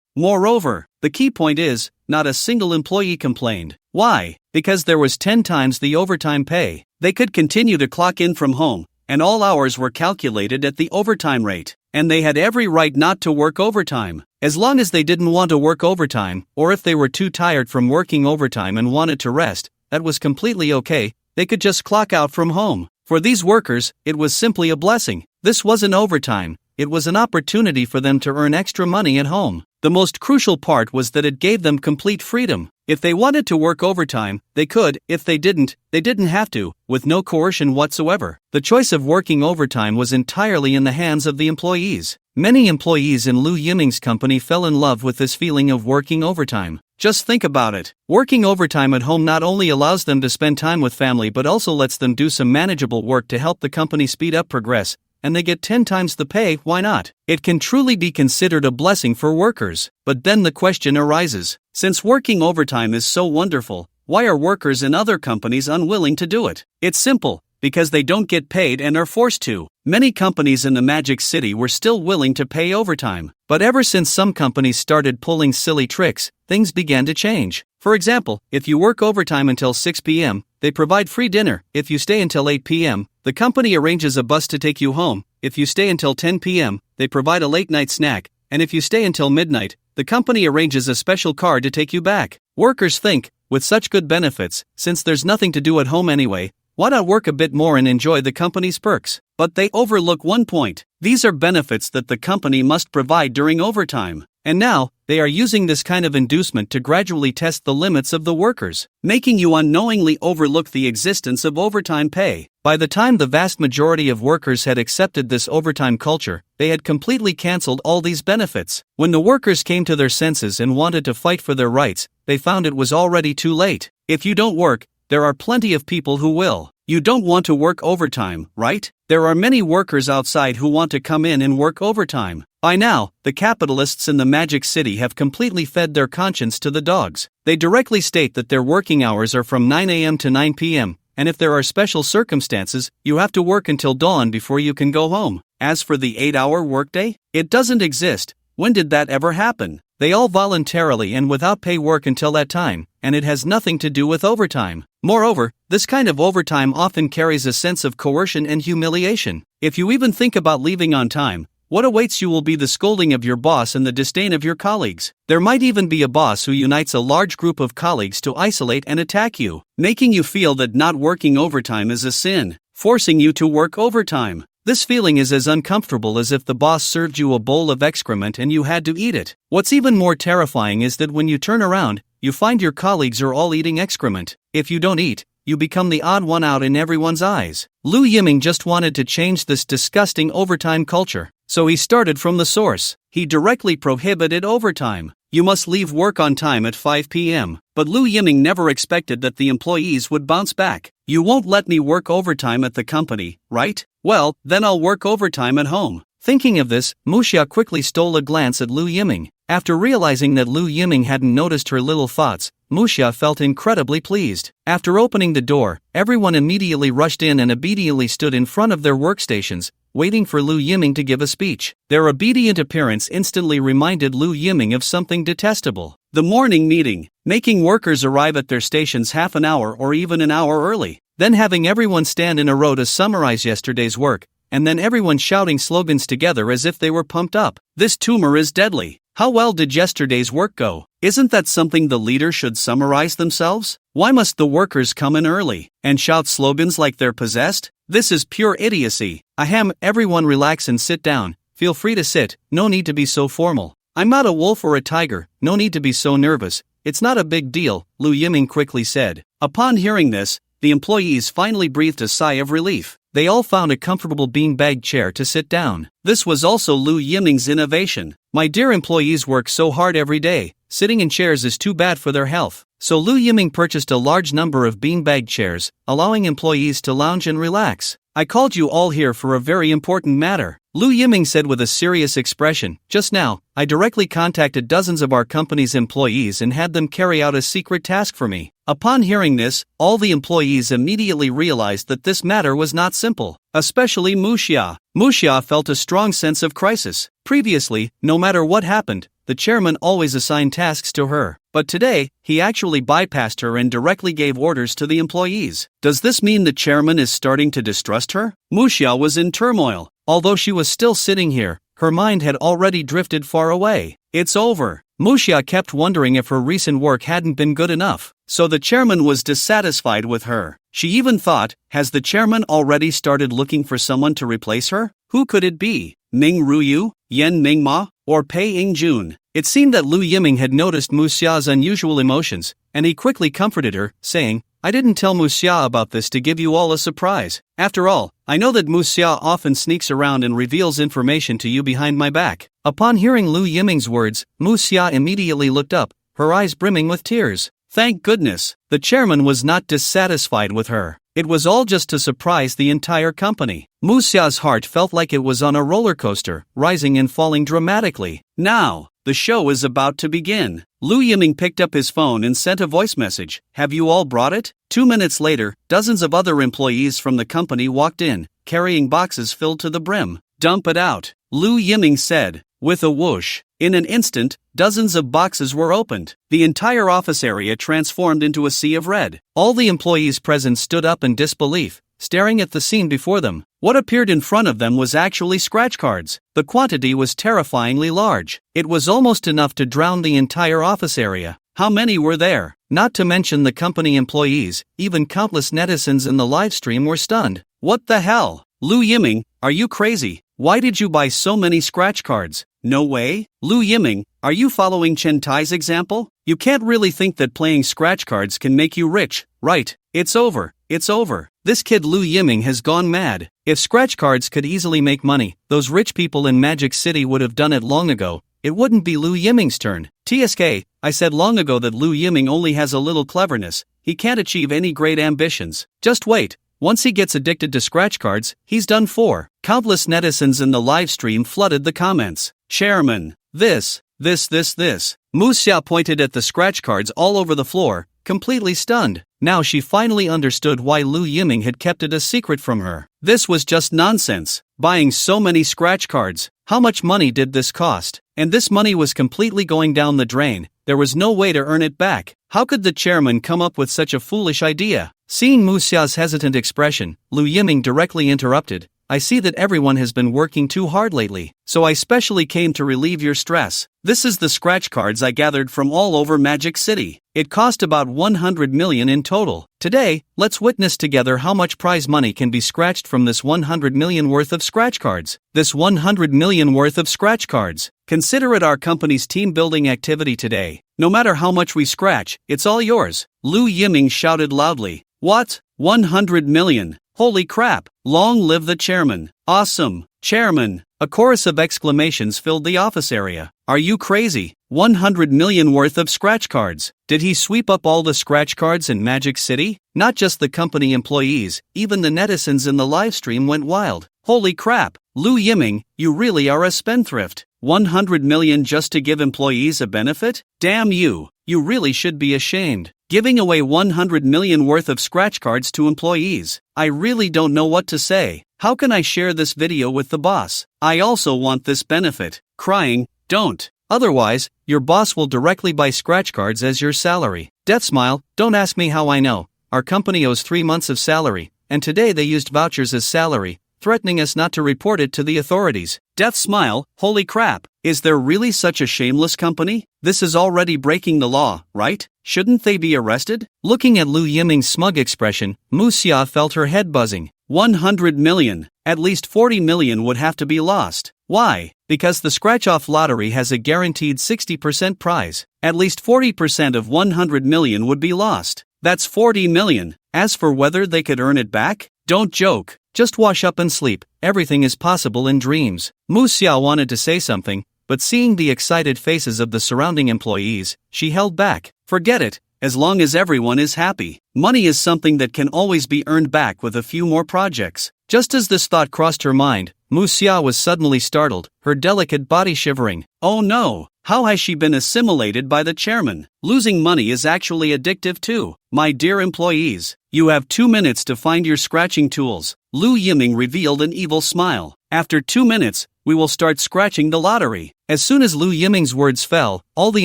Moreover, the key point is, not a single employee complained. Why? Because there was 10 times the overtime pay. They could continue to clock in from home, and all hours were calculated at the overtime rate. And they had every right not to work overtime. As long as they didn't want to work overtime, or if they were too tired from working overtime and wanted to rest, that was completely okay. They could just clock out from home. For these workers, it was simply a blessing. This wasn't overtime, it was an opportunity for them to earn extra money at home. The most crucial part was that it gave them complete freedom. If they wanted to work overtime, they could. If they didn't have to, with no coercion whatsoever. The choice of working overtime was entirely in the hands of the employees. Many employees in Lu Yiming's company fell in love with this feeling of working overtime. Just think about it. Working overtime at home not only allows them to spend time with family but also lets them do some manageable work to help the company speed up progress, and they get 10 times the pay. Why not? It can truly be considered a blessing for workers. But then the question arises, since working overtime is so wonderful, why are workers in other companies unwilling to do it? It's simple, because they don't get paid and are forced to. Many companies in the Magic City were still willing to pay overtime. But ever since some companies started pulling silly tricks, things began to change. For example, if you work overtime until 6 p.m., they provide free dinner. If you stay until 8 p.m., the company arranges a bus to take you home. If you stay until 10 p.m., they provide a late-night snack. And if you stay until midnight, the company arranges a special car to take you back. Workers think, with such good benefits, since there's nothing to do at home anyway, why not work a bit more and enjoy the company's perks? But they overlook one point. These are benefits that the company must provide during overtime. And now, they are using this kind of inducement to gradually test the limits of the workers, making you unknowingly overlook the existence of overtime pay. By the time the vast majority of workers had accepted this overtime culture, they had completely cancelled all these benefits. When the workers came to their senses and wanted to fight for their rights, they found it was already too late. If you don't work, there are plenty of people who will. You don't want to work overtime, right? There are many workers outside who want to come in and work overtime. By now, the capitalists in the Magic City have completely fed their conscience to the dogs. They directly state that their working hours are from 9 a.m. to 9 p.m., and if there are special circumstances, you have to work until dawn before you can go home. As for the 8-hour workday, it doesn't exist. When did that ever happen? They all voluntarily and without pay work until that time, and it has nothing to do with overtime. Moreover, this kind of overtime often carries a sense of coercion and humiliation. If you even think about leaving on time, what awaits you will be the scolding of your boss and the disdain of your colleagues. There might even be a boss who unites a large group of colleagues to isolate and attack you, making you feel that not working overtime is a sin, forcing you to work overtime. This feeling is as uncomfortable as if the boss served you a bowl of excrement and you had to eat it. What's even more terrifying is that when you turn around, you find your colleagues are all eating excrement. If you don't eat, you become the odd one out in everyone's eyes. Lu Yiming just wanted to change this disgusting overtime culture. so he started from the source. He directly prohibited overtime. You must leave work on time at 5 p.m. But Lu Yiming never expected that the employees would bounce back. You won't let me work overtime at the company, right? Well, then I'll work overtime at home. Thinking of this, Muxia quickly stole a glance at Lu Yiming. After realizing that Lu Yiming hadn't noticed her little thoughts, Muxia felt incredibly pleased. After opening the door, everyone immediately rushed in and obediently stood in front of their workstations, waiting for Lu Yiming to give a speech. Their obedient appearance instantly reminded Lu Yiming of something detestable. The morning meeting, making workers arrive at their stations half an hour or even an hour early, then having everyone stand in a row to summarize yesterday's work, and then everyone shouting slogans together as if they were pumped up. This tumor is deadly. How well did yesterday's work go? Isn't that something the leader should summarize themselves? Why must the workers come in early and shout slogans like they're possessed? This is pure idiocy. Ahem, everyone relax and sit down. Feel free to sit, no need to be so formal. I'm not a wolf or a tiger, no need to be so nervous. It's not a big deal, Lu Yiming quickly said. Upon hearing this, the employees finally breathed a sigh of relief. They all found a comfortable beanbag chair to sit down. This was also Lu Yiming's innovation. My dear employees work so hard every day, sitting in chairs is too bad for their health. So Lu Yiming purchased a large number of beanbag chairs, allowing employees to lounge and relax. I called you all here for a very important matter, Lu Yiming said with a serious expression. Just now, I directly contacted dozens of our company's employees and had them carry out a secret task for me. Upon hearing this, all the employees immediately realized that this matter was not simple, especially Muxia. Muxia felt a strong sense of crisis. Previously, no matter what happened, the chairman always assigned tasks to her. But today, he actually bypassed her and directly gave orders to the employees. Does this mean the chairman is starting to distrust her? Muxia was in turmoil. Although she was still sitting here, her mind had already drifted far away. It's over. Muxia kept wondering if her recent work hadn't been good enough. So the chairman was dissatisfied with her. She even thought, has the chairman already started looking for someone to replace her? Who could it be? Ming Ruyu, Yan Mingma, or Pei Yingjun? It seemed that Lu Yiming had noticed Muxia's unusual emotions, and he quickly comforted her, saying, I didn't tell Muxia about this to give you all a surprise. After all, I know that Muxia often sneaks around and reveals information to you behind my back. Upon hearing Lu Yiming's words, Muxia immediately looked up, her eyes brimming with tears. Thank goodness, the chairman was not dissatisfied with her. It was all just to surprise the entire company. Muxia's heart felt like it was on a roller coaster, rising and falling dramatically. Now, the show is about to begin. Lu Yiming picked up his phone and sent a voice message. Have you all brought it? 2 minutes later, dozens of other employees from the company walked in, carrying boxes filled to the brim. Dump it out, Lu Yiming said. With a whoosh, in an instant, dozens of boxes were opened. The entire office area transformed into a sea of red. All the employees present stood up in disbelief, staring at the scene before them. What appeared in front of them was actually scratch cards. The quantity was terrifyingly large. It was almost enough to drown the entire office area. How many were there? Not to mention the company employees, even countless netizens in the live stream were stunned. What the hell? Lu Yiming, are you crazy? Why did you buy so many scratch cards? No way? Lu Yiming, are you following Chen Tai's example? You can't really think that playing scratch cards can make you rich, right? It's over. It's over. This kid Lu Yiming has gone mad. If scratch cards could easily make money, those rich people in Magic City would have done it long ago. It wouldn't be Lu Yiming's turn. TSK, I said long ago that Lu Yiming only has a little cleverness. He can't achieve any great ambitions. Just wait. Once he gets addicted to scratch cards, he's done for. Countless netizens in the live stream flooded the comments. Chairman, this. Muxia pointed at the scratch cards all over the floor, completely stunned. Now she finally understood why Lu Yiming had kept it a secret from her. This was just nonsense. Buying so many scratch cards. How much money did this cost? And this money was completely going down the drain. There was no way to earn it back. How could the chairman come up with such a foolish idea? Seeing Muxia's hesitant expression, Lu Yiming directly interrupted. I see that everyone has been working too hard lately, so I specially came to relieve your stress. This is the scratch cards I gathered from all over Magic City. It cost about 100 million in total. Today, let's witness together how much prize money can be scratched from this 100 million worth of scratch cards. This 100 million worth of scratch cards. Consider it our company's team building activity today. No matter how much we scratch, it's all yours. Lu Yiming shouted loudly. What? 100 million? Holy crap! Long live the chairman! Awesome! Chairman! A chorus of exclamations filled the office area. Are you crazy? 100 million worth of scratch cards. Did he sweep up all the scratch cards in Magic City? Not just the company employees, even the netizens in the livestream went wild. Holy crap! Lu Yiming, you really are a spendthrift. 100 million just to give employees a benefit? Damn you! You really should be ashamed. Giving away 100 million worth of scratch cards to employees. I really don't know what to say. How can I share this video with the boss? I also want this benefit. Crying, don't. Otherwise, your boss will directly buy scratch cards as your salary. Death smile, don't ask me how I know. Our company owes 3 months of salary, and today they used vouchers as salary, threatening us not to report it to the authorities. Death smile, holy crap. Is there really such a shameless company? This is already breaking the law, right? Shouldn't they be arrested? Looking at Lu Yiming's smug expression, Mu Xia felt her head buzzing. 100 million. At least 40 million would have to be lost. Why? Because the scratch-off lottery has a guaranteed 60% prize. At least 40% of 100 million would be lost. That's 40 million. As for whether they could earn it back, don't joke. Just wash up and sleep. Everything is possible in dreams. Mu Xia wanted to say something, but seeing the excited faces of the surrounding employees, she held back. Forget it. As long as everyone is happy. Money is something that can always be earned back with a few more projects. Just as this thought crossed her mind, Mu Xia was suddenly startled, her delicate body shivering. Oh no! How has she been assimilated by the chairman? Losing money is actually addictive too. My dear employees, you have 2 minutes to find your scratching tools. Lu Yiming revealed an evil smile. After 2 minutes, we will start scratching the lottery. As soon as Lu Yiming's words fell, all the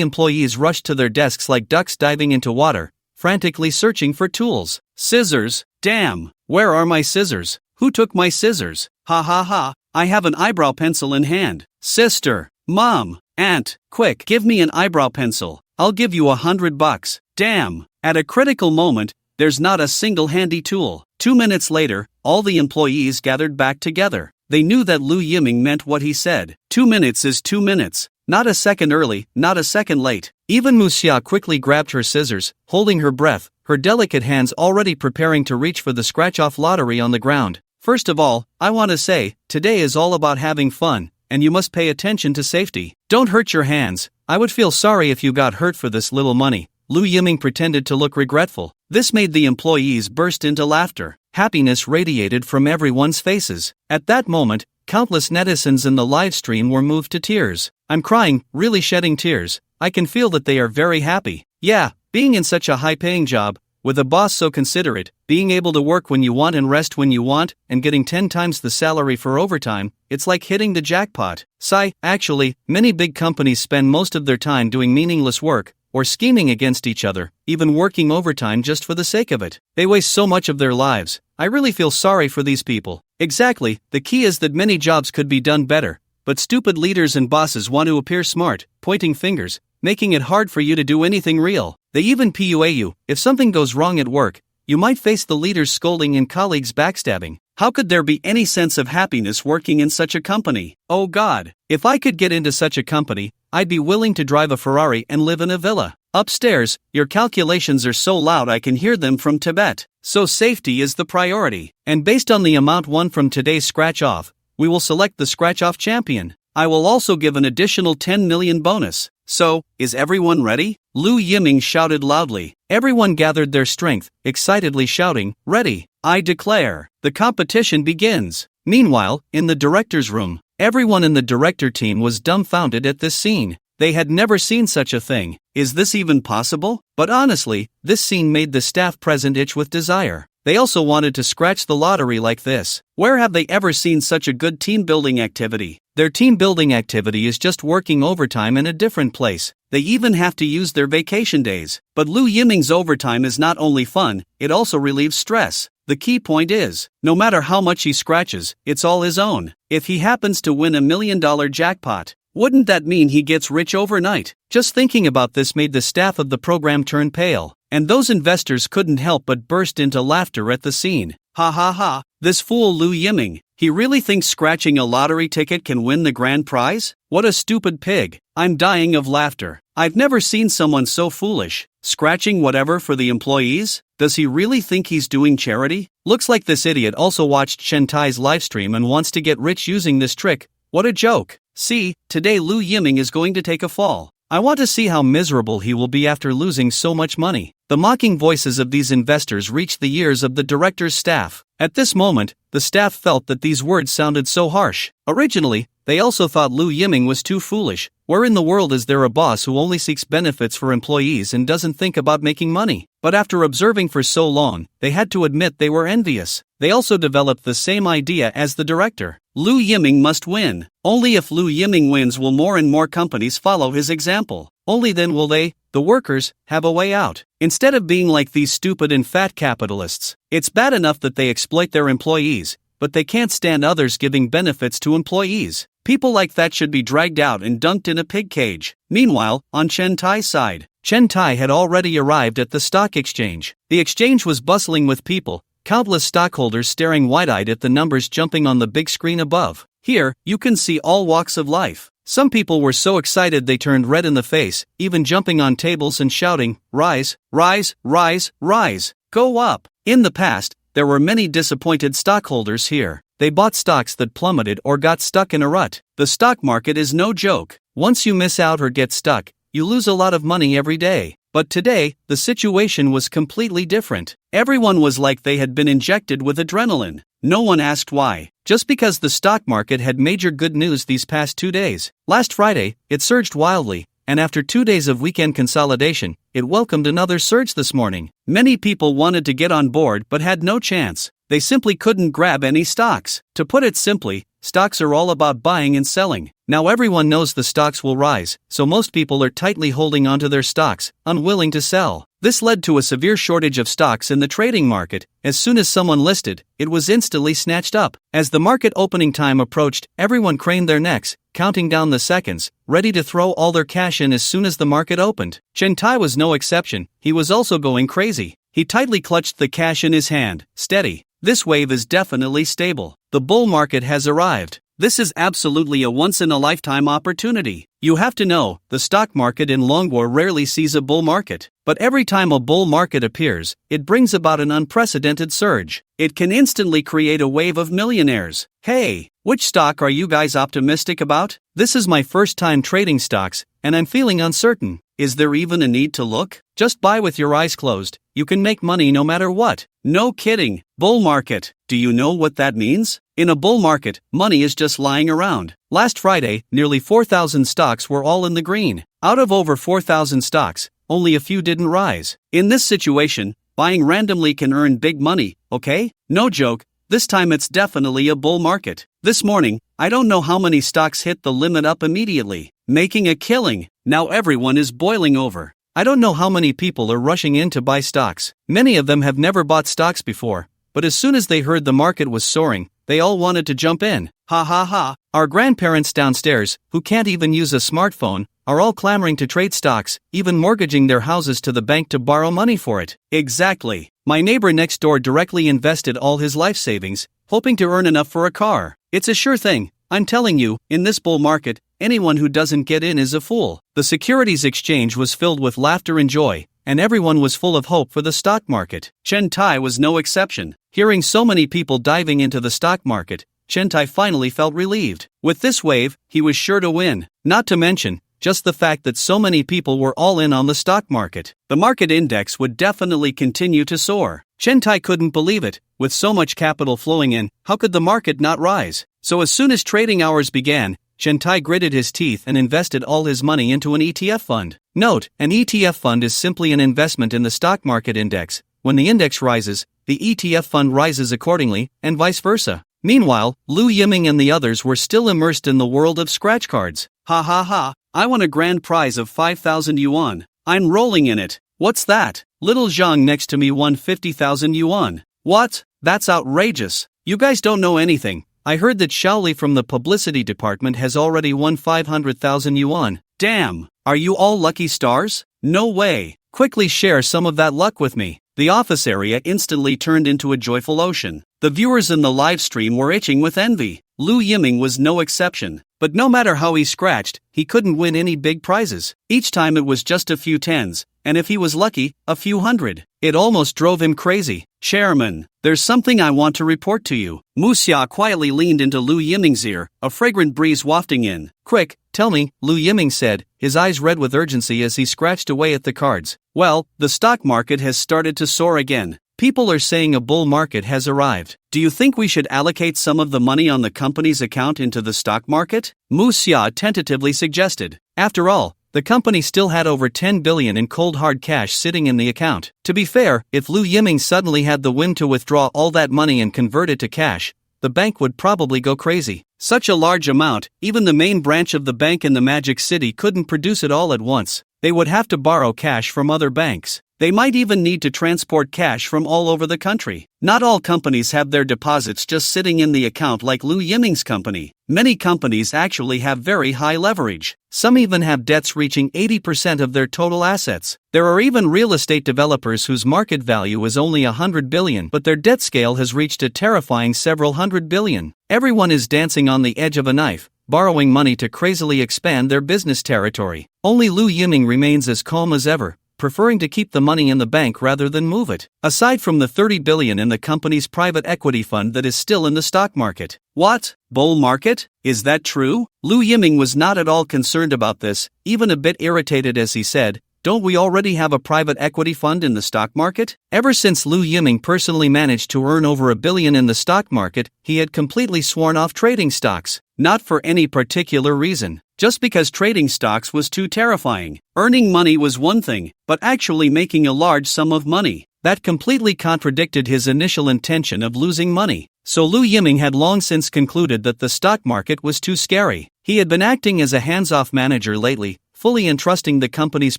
employees rushed to their desks like ducks diving into water, frantically searching for tools. Scissors? Damn! Where are my scissors? Who took my scissors? Ha ha ha! I have an eyebrow pencil in hand. Sister! Mom! Aunt! Quick, give me an eyebrow pencil. I'll give you $100. Damn! At a critical moment, there's not a single handy tool. 2 minutes later, all the employees gathered back together. They knew that Lu Yiming meant what he said. 2 minutes is 2 minutes. Not a second early, not a second late. Even Mu Xia quickly grabbed her scissors, holding her breath, her delicate hands already preparing to reach for the scratch-off lottery on the ground. First of all, I want to say, today is all about having fun, and you must pay attention to safety. Don't hurt your hands. I would feel sorry if you got hurt for this little money. Lu Yiming pretended to look regretful. This made the employees burst into laughter. Happiness radiated from everyone's faces. At that moment, countless netizens in the live stream were moved to tears. I'm crying, really shedding tears. I can feel that they are very happy. Yeah, being in such a high-paying job, with a boss so considerate, being able to work when you want and rest when you want, and getting 10 times the salary for overtime, it's like hitting the jackpot. Sigh, actually, many big companies spend most of their time doing meaningless work, or scheming against each other, even working overtime just for the sake of it. They waste so much of their lives. I really feel sorry for these people. Exactly, the key is that many jobs could be done better, but stupid leaders and bosses want to appear smart, pointing fingers, making it hard for you to do anything real. They even PUA you. If something goes wrong at work, you might face the leader's scolding and colleagues backstabbing. How could there be any sense of happiness working in such a company? Oh God, if I could get into such a company, I'd be willing to drive a Ferrari and live in a villa. Upstairs, your calculations are so loud I can hear them from Tibet. So safety is the priority. And based on the amount won from today's scratch-off, we will select the scratch-off champion. I will also give an additional 10 million bonus. So, is everyone ready? Lu Yiming shouted loudly. Everyone gathered their strength, excitedly shouting, ready. I declare, the competition begins. Meanwhile, in the director's room, everyone in the director team was dumbfounded at this scene. They had never seen such a thing. Is this even possible? But honestly, this scene made the staff present itch with desire. They also wanted to scratch the lottery like this. Where have they ever seen such a good team-building activity? Their team-building activity is just working overtime in a different place. They even have to use their vacation days. But Lu Yiming's overtime is not only fun, it also relieves stress. The key point is, no matter how much he scratches, it's all his own. If he happens to win $1 million jackpot, wouldn't that mean he gets rich overnight? Just thinking about this made the staff of the program turn pale, and those investors couldn't help but burst into laughter at the scene. Ha ha ha, this fool Lu Yiming, he really thinks scratching a lottery ticket can win the grand prize? What a stupid pig. I'm dying of laughter. I've never seen someone so foolish. Scratching whatever for the employees? Does he really think he's doing charity? Looks like this idiot also watched Chen Tai's livestream and wants to get rich using this trick. What a joke. See, today Lu Yiming is going to take a fall. I want to see how miserable he will be after losing so much money. The mocking voices of these investors reached the ears of the director's staff. At this moment, the staff felt that these words sounded so harsh. Originally, they also thought Lu Yiming was too foolish. Where in the world is there a boss who only seeks benefits for employees and doesn't think about making money? But after observing for so long, they had to admit they were envious. They also developed the same idea as the director. Lu Yiming must win. Only if Lu Yiming wins will more and more companies follow his example. Only then will they, the workers, have a way out. Instead of being like these stupid and fat capitalists. It's bad enough that they exploit their employees, but they can't stand others giving benefits to employees. People like that should be dragged out and dunked in a pig cage. Meanwhile, on Chen Tai's side, Chen Tai had already arrived at the stock exchange. The exchange was bustling with people, countless stockholders staring wide-eyed at the numbers jumping on the big screen above. Here, you can see all walks of life. Some people were so excited they turned red in the face, even jumping on tables and shouting, "Rise, rise, rise, rise, go up." In the past, there were many disappointed stockholders here. They bought stocks that plummeted or got stuck in a rut. The stock market is no joke. Once you miss out or get stuck, you lose a lot of money every day. But today, the situation was completely different. Everyone was like they had been injected with adrenaline. No one asked why. Just because the stock market had major good news these past 2 days. Last Friday, it surged wildly, and after 2 days of weekend consolidation, it welcomed another surge this morning. Many people wanted to get on board but had no chance. They simply couldn't grab any stocks. To put it simply, stocks are all about buying and selling. Now everyone knows the stocks will rise, so most people are tightly holding onto their stocks, unwilling to sell. This led to a severe shortage of stocks in the trading market. As soon as someone listed, it was instantly snatched up. As the market opening time approached, everyone craned their necks, counting down the seconds, ready to throw all their cash in as soon as the market opened. Chen Tai was no exception. He was also going crazy. He tightly clutched the cash in his hand. Steady. This wave is definitely stable. The bull market has arrived. This is absolutely a once-in-a-lifetime opportunity. You have to know, the stock market in Longwar rarely sees a bull market. But every time a bull market appears, it brings about an unprecedented surge. It can instantly create a wave of millionaires. Hey, which stock are you guys optimistic about? This is my first time trading stocks, and I'm feeling uncertain. Is there even a need to look? Just buy with your eyes closed. You can make money no matter what. No kidding. Bull market. Do you know what that means? In a bull market, money is just lying around. Last Friday, nearly 4,000 stocks were all in the green. Out of over 4,000 stocks, only a few didn't rise. In this situation, buying randomly can earn big money, okay? No joke, this time it's definitely a bull market. This morning, I don't know how many stocks hit the limit up immediately, making a killing. Now everyone is boiling over. I don't know how many people are rushing in to buy stocks. Many of them have never bought stocks before, but as soon as they heard the market was soaring, they all wanted to jump in. Ha ha ha. Our grandparents downstairs, who can't even use a smartphone, are all clamoring to trade stocks, even mortgaging their houses to the bank to borrow money for it. Exactly. My neighbor next door directly invested all his life savings, hoping to earn enough for a car. It's a sure thing. I'm telling you, in this bull market, anyone who doesn't get in is a fool. The securities exchange was filled with laughter and joy, and everyone was full of hope for the stock market. Chen Tai was no exception. Hearing so many people diving into the stock market, Chen Tai finally felt relieved. With this wave, he was sure to win. Not to mention, just the fact that so many people were all in on the stock market. The market index would definitely continue to soar. Chen Tai couldn't believe it. With so much capital flowing in, how could the market not rise? So as soon as trading hours began, Chen Tai gritted his teeth and invested all his money into an ETF fund. Note, an ETF fund is simply an investment in the stock market index. When the index rises, the ETF fund rises accordingly, and vice versa. Meanwhile, Lu Yiming and the others were still immersed in the world of scratch cards. Ha ha ha, I won a grand prize of 5,000 yuan. I'm rolling in it. What's that? Little Zhang next to me won 50,000 yuan. What? That's outrageous. You guys don't know anything. I heard that Shaoli from the publicity department has already won 500,000 yuan. Damn, are you all lucky stars? No way. Quickly share some of that luck with me. The office area instantly turned into a joyful ocean. The viewers in the live stream were itching with envy. Lu Yiming was no exception. but no matter how he scratched, he couldn't win any big prizes. Each time it was just a few tens, and if he was lucky, a few hundred. It almost drove him crazy. Chairman, there's something I want to report to you. Mu Xia quietly leaned into Lu Yiming's ear, a fragrant breeze wafting in. Quick, tell me, Lu Yiming said, his eyes red with urgency as he scratched away at the cards. Well, the stock market has started to soar again. People are saying a bull market has arrived. Do you think we should allocate some of the money on the company's account into the stock market? Mu Xia tentatively suggested. After all, the company still had over 10 billion in cold hard cash sitting in the account. To be fair, if Lu Yiming suddenly had the whim to withdraw all that money and convert it to cash, the bank would probably go crazy. Such a large amount, even the main branch of the bank in the Magic City couldn't produce it all at once. They would have to borrow cash from other banks. They might even need to transport cash from all over the country. Not all companies have their deposits just sitting in the account like Lu Yiming's company. Many companies actually have very high leverage. Some even have debts reaching 80% of their total assets. There are even real estate developers whose market value is only 100 billion, but their debt scale has reached a terrifying several hundred billion. Everyone is dancing on the edge of a knife, borrowing money to crazily expand their business territory. Only Lu Yiming remains as calm as ever, preferring to keep the money in the bank rather than move it. Aside from the 30 billion in the company's private equity fund that is still in the stock market. What? Bull market? Is that true? Lu Yiming was not at all concerned about this, even a bit irritated as he said, don't we already have a private equity fund in the stock market? Ever since Lu Yiming personally managed to earn over $1 billion in the stock market, he had completely sworn off trading stocks. Not for any particular reason, just because trading stocks was too terrifying. Earning money was one thing, but actually making a large sum of money, that completely contradicted his initial intention of losing money. So Lu Yiming had long since concluded that the stock market was too scary. He had been acting as a hands-off manager lately, fully entrusting the company's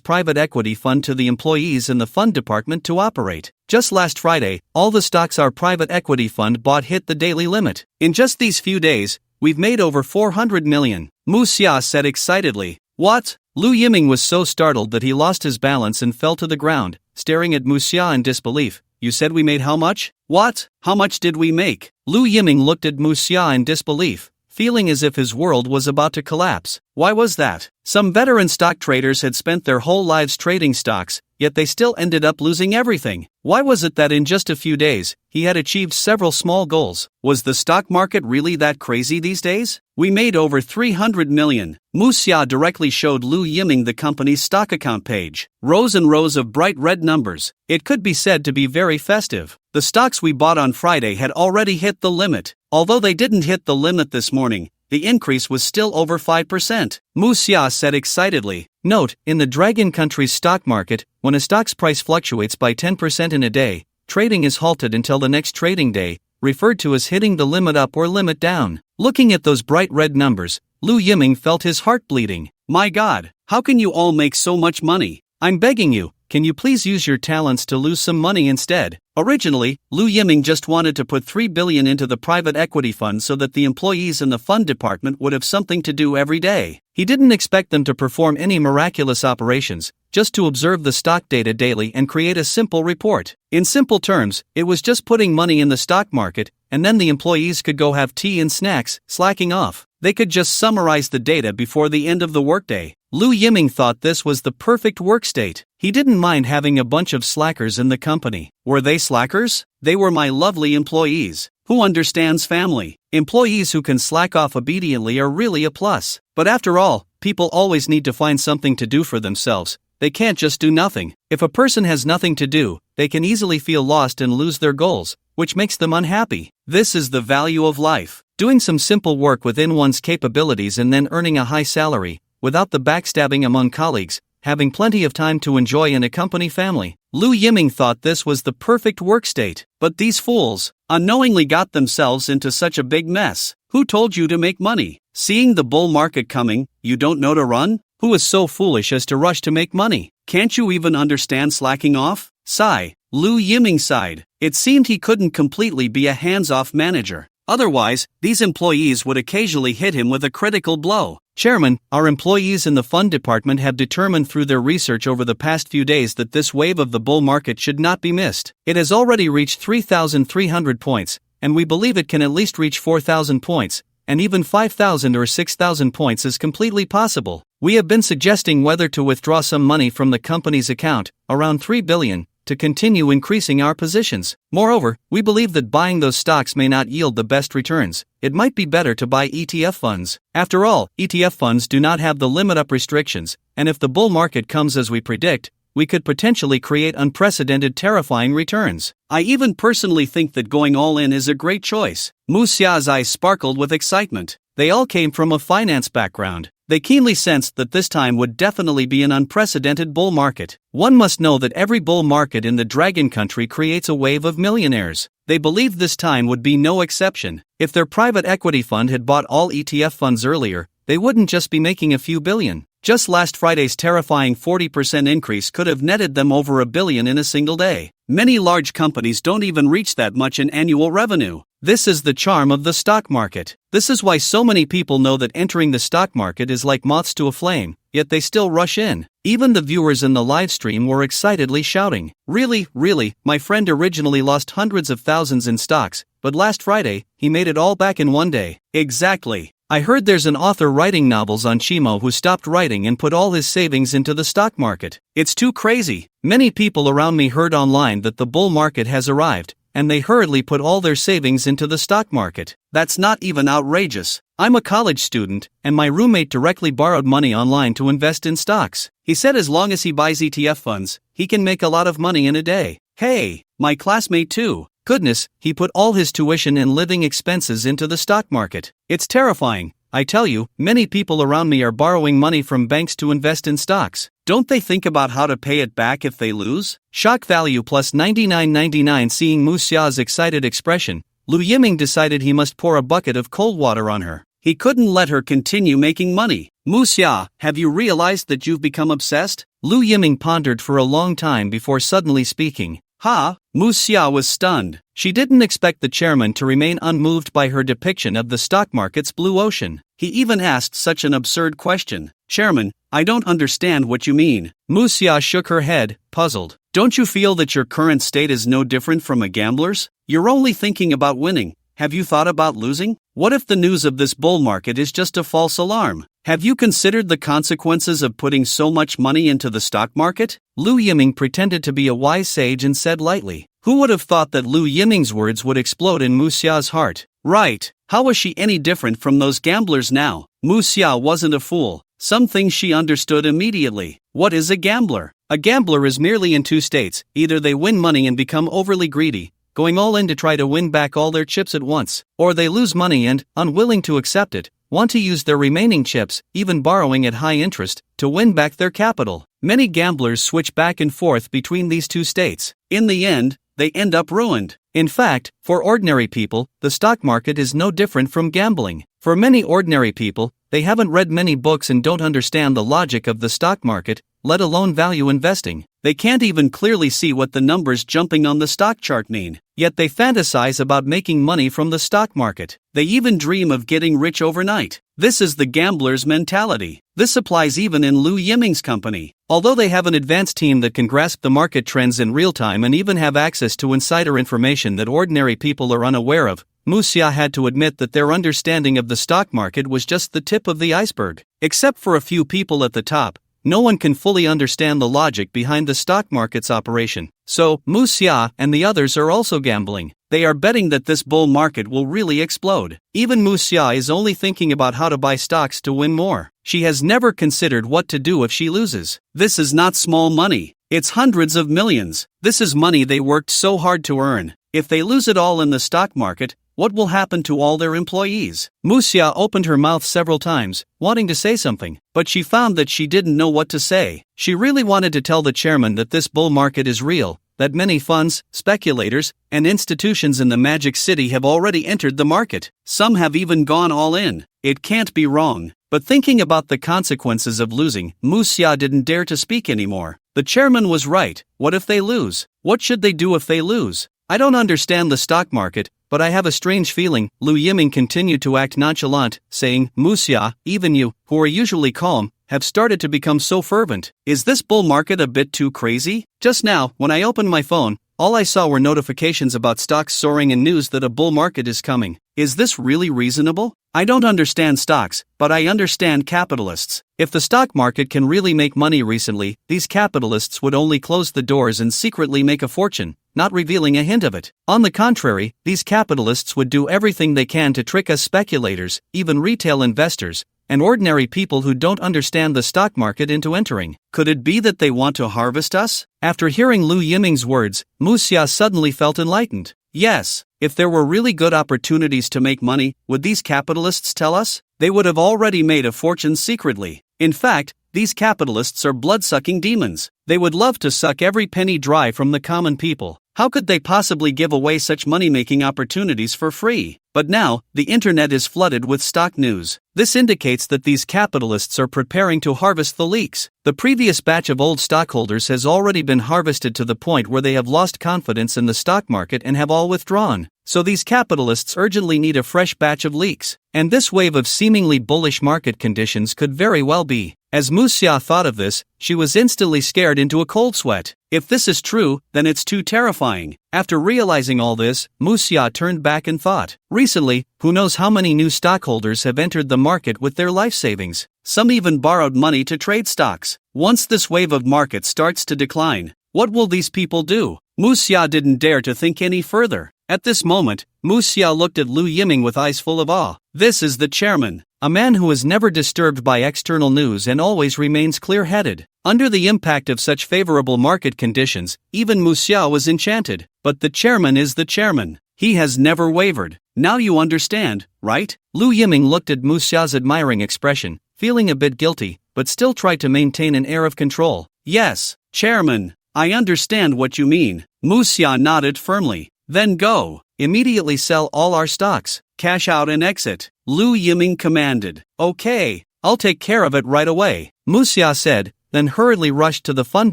private equity fund to the employees in the fund department to operate. Just last Friday, all the stocks our private equity fund bought hit the daily limit. In just these few days, we've made over 400 million, Mu Xia said excitedly. What? Lu Yiming was so startled that he lost his balance and fell to the ground, staring at Mu Xia in disbelief. You said we made how much? What? How much did we make? Lu Yiming looked at Mu Xia in disbelief, feeling as if his world was about to collapse. Why was that? Some veteran stock traders had spent their whole lives trading stocks, yet they still ended up losing everything. Why was it that in just a few days, he had achieved several small goals? Was the stock market really that crazy these days? We made over 300 million. Mu Xia directly showed Lu Yiming the company's stock account page. Rows and rows of bright red numbers. It could be said to be very festive. The stocks we bought on Friday had already hit the limit. Although they didn't hit the limit this morning, the increase was still over 5%. Mu Xia said excitedly. Note, in the Dragon Country's stock market, when a stock's price fluctuates by 10% in a day, trading is halted until the next trading day, referred to as hitting the limit up or limit down. Looking at those bright red numbers, Lu Yiming felt his heart bleeding. My God, how can you all make so much money? I'm begging you, can you please use your talents to lose some money instead? Originally, Lu Yiming just wanted to put 3 billion into the private equity fund so that the employees in the fund department would have something to do every day. He didn't expect them to perform any miraculous operations, just to observe the stock data daily and create a simple report. In simple terms, it was just putting money in the stock market, and then the employees could go have tea and snacks, slacking off. They could just summarize the data before the end of the workday. Lu Yiming thought this was the perfect work state. He didn't mind having a bunch of slackers in the company. Were they slackers? They were my lovely employees. Who understands family? Employees who can slack off obediently are really a plus. But after all, people always need to find something to do for themselves. They can't just do nothing. If a person has nothing to do, they can easily feel lost and lose their goals, which makes them unhappy. This is the value of life. Doing some simple work within one's capabilities and then earning a high salary, without the backstabbing among colleagues, having plenty of time to enjoy and accompany family. Lu Yiming thought this was the perfect work state. But these fools, unknowingly got themselves into such a big mess. Who told you to make money? Seeing the bull market coming, you don't know to run? Who is so foolish as to rush to make money? Can't you even understand slacking off? Sigh. Lu Yiming sighed. It seemed he couldn't completely be a hands-off manager. Otherwise, these employees would occasionally hit him with a critical blow. Chairman, our employees in the fund department have determined through their research over the past few days that this wave of the bull market should not be missed. It has already reached 3,300 points, and we believe it can at least reach 4,000 points, and even 5,000 or 6,000 points is completely possible. We have been suggesting whether to withdraw some money from the company's account, around 3 billion, to continue increasing our positions. Moreover, we believe that buying those stocks may not yield the best returns. It might be better to buy ETF funds. After all, ETF funds do not have the limit-up restrictions, and if the bull market comes as we predict, we could potentially create unprecedented terrifying returns. I even personally think that going all in is a great choice. Mu Xia's eyes sparkled with excitement. They all came from a finance background. They keenly sensed that this time would definitely be an unprecedented bull market. One must know that every bull market in the Dragon Country creates a wave of millionaires. They believed this time would be no exception. If their private equity fund had bought all ETF funds earlier, they wouldn't just be making a few billion. Just last Friday's terrifying 40% increase could have netted them over $1 billion in a single day. Many large companies don't even reach that much in annual revenue. This is the charm of the stock market. This is why so many people know that entering the stock market is like moths to a flame, yet they still rush in. Even the viewers in the live stream were excitedly shouting, Really, my friend originally lost hundreds of thousands in stocks, but last Friday, he made it all back in one day." Exactly. I heard there's an author writing novels on Chimo who stopped writing and put all his savings into the stock market. It's too crazy. Many people around me heard online that the bull market has arrived, and they hurriedly put all their savings into the stock market. That's not even outrageous. I'm a college student, and my roommate directly borrowed money online to invest in stocks. He said as long as he buys ETF funds, he can make a lot of money in a day. Hey, my classmate too. Goodness, he put all his tuition and living expenses into the stock market. It's terrifying. I tell you, many people around me are borrowing money from banks to invest in stocks. Don't they think about how to pay it back if they lose? Shock value plus 99.99. Seeing Mu Xia's excited expression, Lu Yiming decided he must pour a bucket of cold water on her. He couldn't let her continue making money. Mu Xia, have you realized that you've become obsessed? Lu Yiming pondered for a long time before suddenly speaking. Ha! Mu Xia was stunned. She didn't expect the chairman to remain unmoved by her depiction of the stock market's blue ocean. He even asked such an absurd question. Chairman, I don't understand what you mean. Mu Xia shook her head, puzzled. Don't you feel that your current state is no different from a gambler's? You're only thinking about winning. Have you thought about losing? What if the news of this bull market is just a false alarm? Have you considered the consequences of putting so much money into the stock market? Lu Yiming pretended to be a wise sage and said lightly. Who would have thought that Lu Yiming's words would explode in Mu Xia's heart? Right. How was she any different from those gamblers now? Mu Xia wasn't a fool. Some things she understood immediately. What is a gambler? A gambler is merely in two states. Either they win money and become overly greedy, going all in to try to win back all their chips at once, or they lose money and, unwilling to accept it, want to use their remaining chips, even borrowing at high interest, to win back their capital. Many gamblers switch back and forth between these two states. In the end, they end up ruined. In fact, for ordinary people, the stock market is no different from gambling. For many ordinary people, they haven't read many books and don't understand the logic of the stock market, let alone value investing. They can't even clearly see what the numbers jumping on the stock chart mean. Yet they fantasize about making money from the stock market. They even dream of getting rich overnight. This is the gambler's mentality. This applies even in Lu Yiming's company. Although they have an advanced team that can grasp the market trends in real time and even have access to insider information that ordinary people are unaware of, Mu Xia had to admit that their understanding of the stock market was just the tip of the iceberg. Except for a few people at the top, no one can fully understand the logic behind the stock market's operation. So, Mu Xia and the others are also gambling. They are betting that this bull market will really explode. Even Mu Xia is only thinking about how to buy stocks to win more. She has never considered what to do if she loses. This is not small money. It's hundreds of millions. This is money they worked so hard to earn. If they lose it all in the stock market, what will happen to all their employees? Mu Xia opened her mouth several times, wanting to say something, but she found that she didn't know what to say. She really wanted to tell the chairman that this bull market is real, that many funds, speculators, and institutions in the Magic City have already entered the market. Some have even gone all in. It can't be wrong. But thinking about the consequences of losing, Mu Xia didn't dare to speak anymore. The chairman was right. What if they lose? What should they do if they lose? I don't understand the stock market, but I have a strange feeling. Lu Yiming continued to act nonchalant, saying, Mu Xia, even you, who are usually calm, have started to become so fervent. Is this bull market a bit too crazy? Just now, when I opened my phone, All I saw were notifications about stocks soaring and news that a bull market is coming. Is this really reasonable? I don't understand stocks, but I understand capitalists. If the stock market can really make money recently, these capitalists would only close the doors and secretly make a fortune, not revealing a hint of it. On the contrary, these capitalists would do everything they can to trick us speculators, even retail investors, and ordinary people who don't understand the stock market into entering. Could it be that they want to harvest us? After hearing Lu Yiming's words, Mu Xia suddenly felt enlightened. Yes, if there were really good opportunities to make money, would these capitalists tell us? They would have already made a fortune secretly. In fact, these capitalists are blood-sucking demons. They would love to suck every penny dry from the common people. How could they possibly give away such money-making opportunities for free? But now, the internet is flooded with stock news. This indicates that these capitalists are preparing to harvest the leaks. The previous batch of old stockholders has already been harvested to the point where they have lost confidence in the stock market and have all withdrawn. So these capitalists urgently need a fresh batch of leaks. And this wave of seemingly bullish market conditions could very well be. As Mu Xia thought of this, she was instantly scared into a cold sweat. If this is true, then it's too terrifying. After realizing all this, Mu Xia turned back and thought. Recently, who knows how many new stockholders have entered the market with their life savings. Some even borrowed money to trade stocks. Once this wave of market starts to decline, what will these people do? Mu Xia didn't dare to think any further. At this moment, Mu Xia looked at Lu Yiming with eyes full of awe. This is the chairman, a man who is never disturbed by external news and always remains clear-headed. Under the impact of such favorable market conditions, even Mu Xia was enchanted. But the chairman is the chairman. He has never wavered. Now you understand, right? Lu Yiming looked at Mu Xia's admiring expression, feeling a bit guilty, but still tried to maintain an air of control. Yes, chairman, I understand what you mean. Mu Xia nodded firmly. Then go. Immediately sell all our stocks. Cash out and exit. Lu Yiming commanded. Okay, I'll take care of it right away, Mu Xia said, then hurriedly rushed to the fund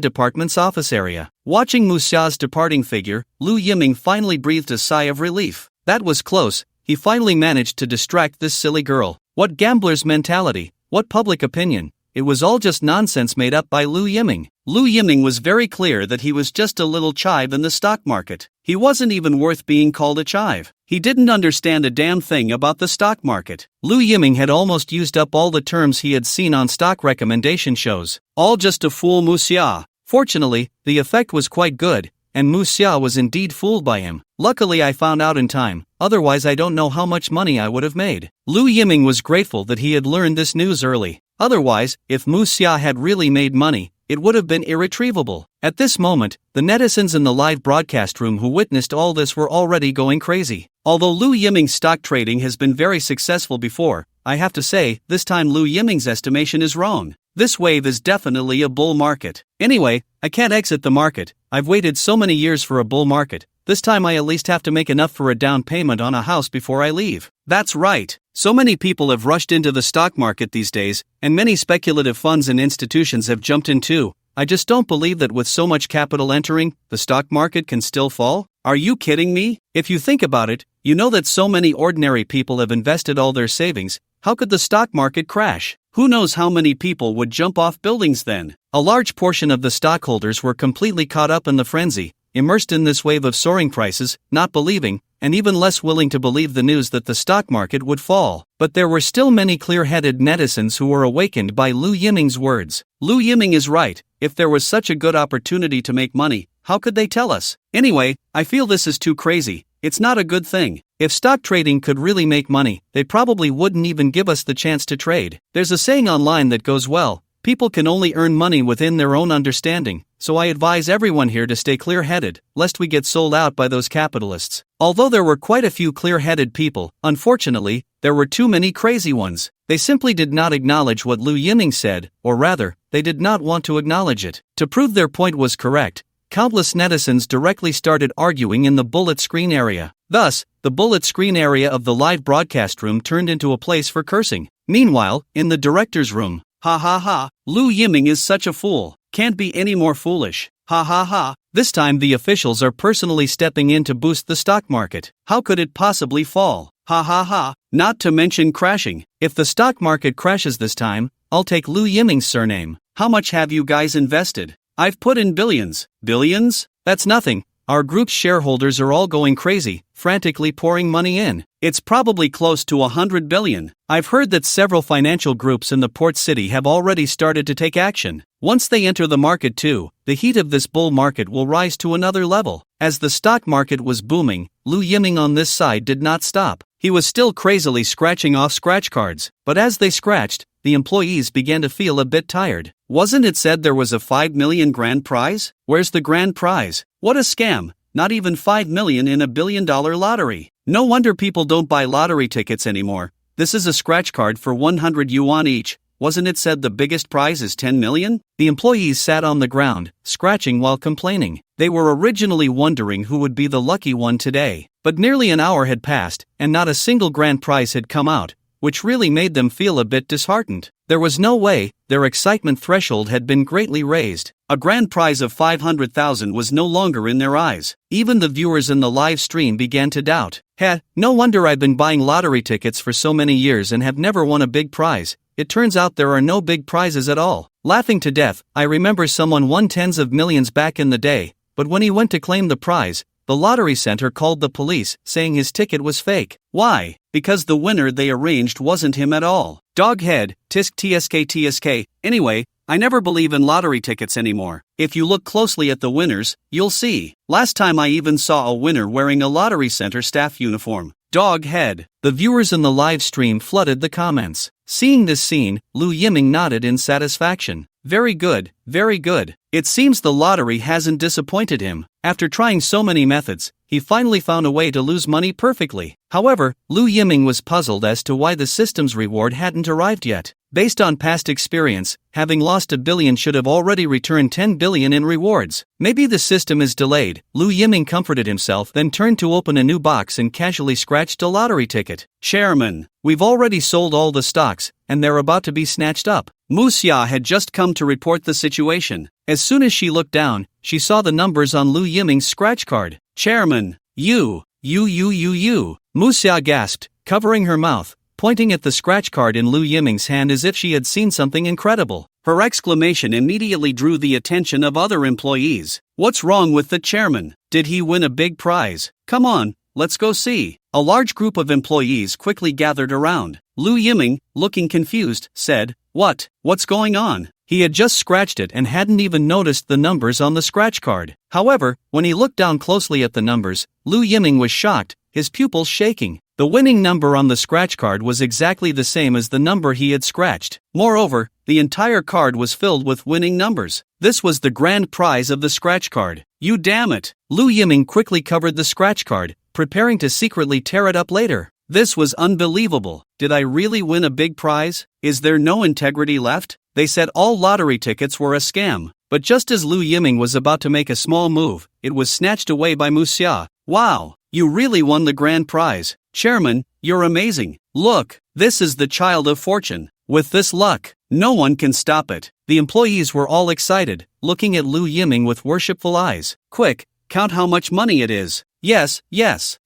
department's office area. Watching Mu Xia's departing figure, Lu Yiming finally breathed a sigh of relief. That was close. He finally managed to distract this silly girl. What gambler's mentality, what public opinion. It was all just nonsense made up by Lu Yiming. Lu Yiming was very clear that he was just a little chive in the stock market. He wasn't even worth being called a chive. He didn't understand a damn thing about the stock market. Lu Yiming had almost used up all the terms he had seen on stock recommendation shows. All just to fool Mu Xia. Fortunately, the effect was quite good, and Mu Xia was indeed fooled by him. Luckily I found out in time, otherwise I don't know how much money I would have made. Lu Yiming was grateful that he had learned this news early. Otherwise, if Mu Xia had really made money, it would have been irretrievable. At this moment, the netizens in the live broadcast room who witnessed all this were already going crazy. Although Lu Yiming's stock trading has been very successful before, I have to say, this time Lu Yiming's estimation is wrong. This wave is definitely a bull market. Anyway, I can't exit the market. I've waited so many years for a bull market. This time I at least have to make enough for a down payment on a house before I leave. That's right. So many people have rushed into the stock market these days, and many speculative funds and institutions have jumped in too. I just don't believe that with so much capital entering, the stock market can still fall. Are you kidding me? If you think about it, you know that so many ordinary people have invested all their savings. How could the stock market crash? Who knows how many people would jump off buildings then? A large portion of the stockholders were completely caught up in the frenzy, immersed in this wave of soaring prices, not believing, and even less willing to believe the news that the stock market would fall. But there were still many clear-headed netizens who were awakened by Lu Yiming's words. Lu Yiming is right. If there was such a good opportunity to make money, how could they tell us? Anyway, I feel this is too crazy. It's not a good thing. If stock trading could really make money, they probably wouldn't even give us the chance to trade. There's a saying online that goes well, people can only earn money within their own understanding, so I advise everyone here to stay clear-headed, lest we get sold out by those capitalists. Although there were quite a few clear-headed people, unfortunately, there were too many crazy ones. They simply did not acknowledge what Lu Yiming said, or rather, they did not want to acknowledge it. To prove their point was correct, countless netizens directly started arguing in the bullet screen area. Thus, the bullet screen area of the live broadcast room turned into a place for cursing. Meanwhile, in the director's room, ha ha ha, Lu Yiming is such a fool. Can't be any more foolish. Ha ha ha. This time the officials are personally stepping in to boost the stock market. How could it possibly fall? Ha ha ha. Not to mention crashing. If the stock market crashes this time, I'll take Lu Yiming's surname. How much have you guys invested? I've put in billions. Billions? That's nothing. Our group's shareholders are all going crazy, frantically pouring money in. It's probably close to 100 billion. I've heard that several financial groups in the port city have already started to take action. Once they enter the market too, the heat of this bull market will rise to another level. As the stock market was booming, Lu Yiming on this side did not stop. He was still crazily scratching off scratch cards, but as they scratched, the employees began to feel a bit tired. Wasn't it said there was a 5 million grand prize? Where's the grand prize? What a scam! Not even 5 million in a billion-dollar lottery. No wonder people don't buy lottery tickets anymore. This is a scratch card for 100 yuan each. Wasn't it said the biggest prize is 10 million? The employees sat on the ground, scratching while complaining. They were originally wondering who would be the lucky one today. But nearly an hour had passed, and not a single grand prize had come out, which really made them feel a bit disheartened. There was no way, their excitement threshold had been greatly raised. A grand prize of 500,000 was no longer in their eyes. Even the viewers in the live stream began to doubt. No wonder I've been buying lottery tickets for so many years and have never won a big prize. It turns out there are no big prizes at all. Laughing to death, I remember someone won tens of millions back in the day, but when he went to claim the prize, the lottery center called the police, saying his ticket was fake. Why? Because the winner they arranged wasn't him at all. Doghead, tisk tsk. Anyway, I never believe in lottery tickets anymore. If you look closely at the winners, you'll see. Last time I even saw a winner wearing a lottery center staff uniform. Doghead. The viewers in the live stream flooded the comments. Seeing this scene, Lu Yiming nodded in satisfaction. Very good, very good. It seems the lottery hasn't disappointed him. After trying so many methods, he finally found a way to lose money perfectly. However, Lu Yiming was puzzled as to why the system's reward hadn't arrived yet. Based on past experience, having lost a billion should have already returned 10 billion in rewards. Maybe the system is delayed. Lu Yiming comforted himself, then turned to open a new box and casually scratched a lottery ticket. Chairman, we've already sold all the stocks, and they're about to be snatched up. Mu Xia had just come to report the situation. As soon as she looked down, she saw the numbers on Lu Yiming's scratch card. Chairman, you. Mu Xia gasped, covering her mouth, pointing at the scratch card in Lu Yiming's hand as if she had seen something incredible. Her exclamation immediately drew the attention of other employees. What's wrong with the chairman? Did he win a big prize? Come on, let's go see. A large group of employees quickly gathered around. Lu Yiming, looking confused, said, What's going on? He had just scratched it and hadn't even noticed the numbers on the scratch card. However, when he looked down closely at the numbers, Lu Yiming was shocked, his pupils shaking. The winning number on the scratch card was exactly the same as the number he had scratched. Moreover, the entire card was filled with winning numbers. This was the grand prize of the scratch card. You damn it! Lu Yiming quickly covered the scratch card, preparing to secretly tear it up later. This was unbelievable. Did I really win a big prize? Is there no integrity left? They said all lottery tickets were a scam. But just as Lu Yiming was about to make a small move, it was snatched away by Mu Xia. Wow! You really won the grand prize. Chairman, you're amazing. Look, this is the child of fortune. With this luck, no one can stop it. The employees were all excited, looking at Lu Yiming with worshipful eyes. Quick, count how much money it is. Yes.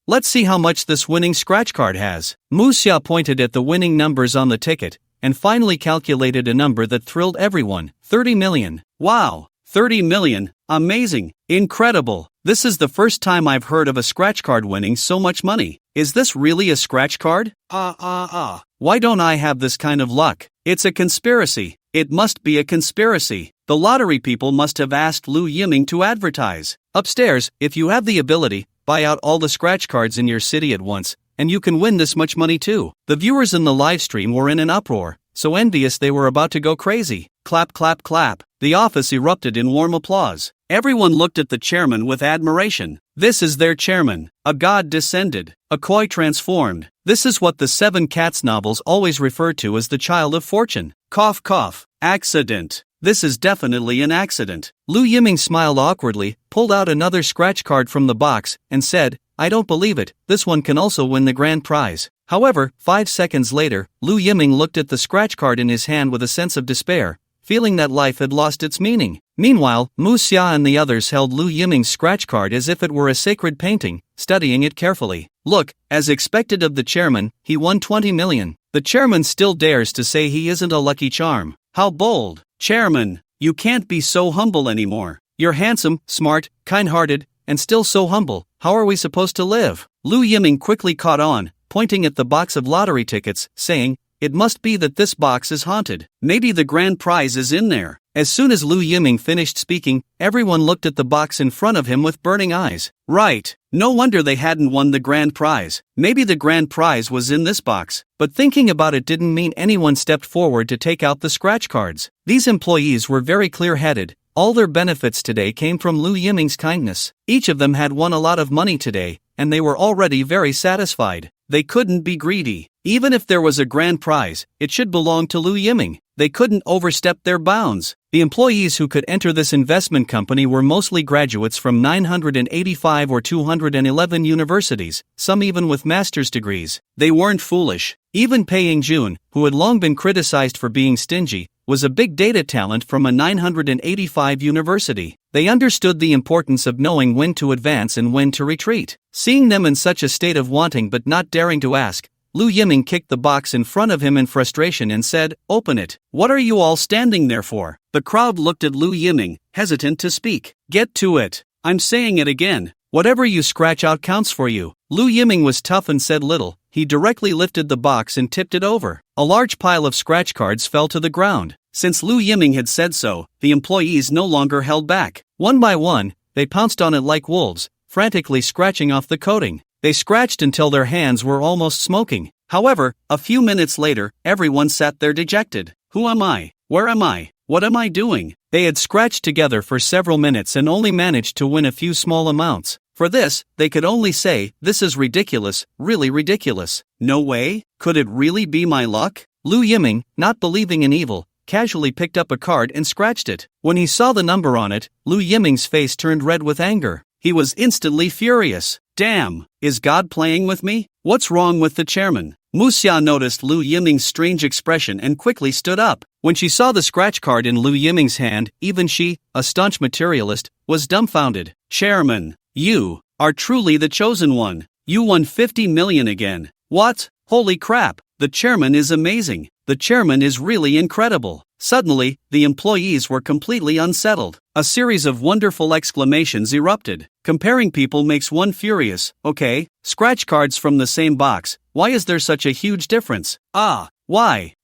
Let's see how much this winning scratch card has. Mu Xia pointed at the winning numbers on the ticket, and finally calculated a number that thrilled everyone. 30 million. Wow, 30 million. Amazing. Incredible. This is the first time I've heard of a scratch card winning so much money. Is this really a scratch card? Why don't I have this kind of luck? It's a conspiracy. It must be a conspiracy. The lottery people must have asked Lu Yiming to advertise. Upstairs, if you have the ability, buy out all the scratch cards in your city at once, and you can win this much money too. The viewers in the live stream were in an uproar, so envious they were about to go crazy. Clap, clap, clap. The office erupted in warm applause. Everyone looked at the chairman with admiration. This is their chairman. A god descended. A koi transformed. This is what the Seven Cats novels always refer to as the child of fortune. Cough, cough. Accident. This is definitely an accident. Lu Yiming smiled awkwardly, pulled out another scratch card from the box, and said, I don't believe it, this one can also win the grand prize. However, 5 seconds later, Lu Yiming looked at the scratch card in his hand with a sense of despair, feeling that life had lost its meaning. Meanwhile, Mu Xia and the others held Lu Yiming's scratch card as if it were a sacred painting, studying it carefully. Look, as expected of the chairman, he won 20 million. The chairman still dares to say he isn't a lucky charm. How bold! Chairman, you can't be so humble anymore. You're handsome, smart, kind-hearted, and still so humble. How are we supposed to live? Lu Yiming quickly caught on, pointing at the box of lottery tickets, saying, "It must be that this box is haunted. Maybe the grand prize is in there." As soon as Lu Yiming finished speaking, everyone looked at the box in front of him with burning eyes. Right. No wonder they hadn't won the grand prize. Maybe the grand prize was in this box. But thinking about it didn't mean anyone stepped forward to take out the scratch cards. These employees were very clear-headed. All their benefits today came from Lu Yiming's kindness. Each of them had won a lot of money today, and they were already very satisfied. They couldn't be greedy. Even if there was a grand prize, it should belong to Lu Yiming. They couldn't overstep their bounds. The employees who could enter this investment company were mostly graduates from 985 or 211 universities, some even with master's degrees. They weren't foolish. Even Pei Yingjun, who had long been criticized for being stingy, was a big data talent from a 985 university. They understood the importance of knowing when to advance and when to retreat. Seeing them in such a state of wanting but not daring to ask, Lu Yiming kicked the box in front of him in frustration and said, "Open it." "What are you all standing there for?" The crowd looked at Lu Yiming, hesitant to speak. "Get to it. I'm saying it again. Whatever you scratch out counts for you." Lu Yiming was tough and said little. He directly lifted the box and tipped it over. A large pile of scratch cards fell to the ground. Since Lu Yiming had said so, the employees no longer held back. One by one, they pounced on it like wolves, frantically scratching off the coating. They scratched until their hands were almost smoking. However, a few minutes later, everyone sat there dejected. Who am I? Where am I? What am I doing? They had scratched together for several minutes and only managed to win a few small amounts. For this, they could only say, "This is ridiculous, really ridiculous. No way? Could it really be my luck?" Lu Yiming, not believing in evil, casually picked up a card and scratched it. When he saw the number on it, Lu Yiming's face turned red with anger. He was instantly furious. Damn, is God playing with me? What's wrong with the chairman? Mu Xia noticed Lu Yiming's strange expression and quickly stood up. When she saw the scratch card in Lu Yiming's hand, even she, a staunch materialist, was dumbfounded. "Chairman, you are truly the chosen one. You won 50 million again. What? Holy crap, the chairman is amazing. The chairman is really incredible." Suddenly, the employees were completely unsettled. A series of wonderful exclamations erupted. Comparing people makes one furious. Okay, scratch cards from the same box. Why is there such a huge difference? Why?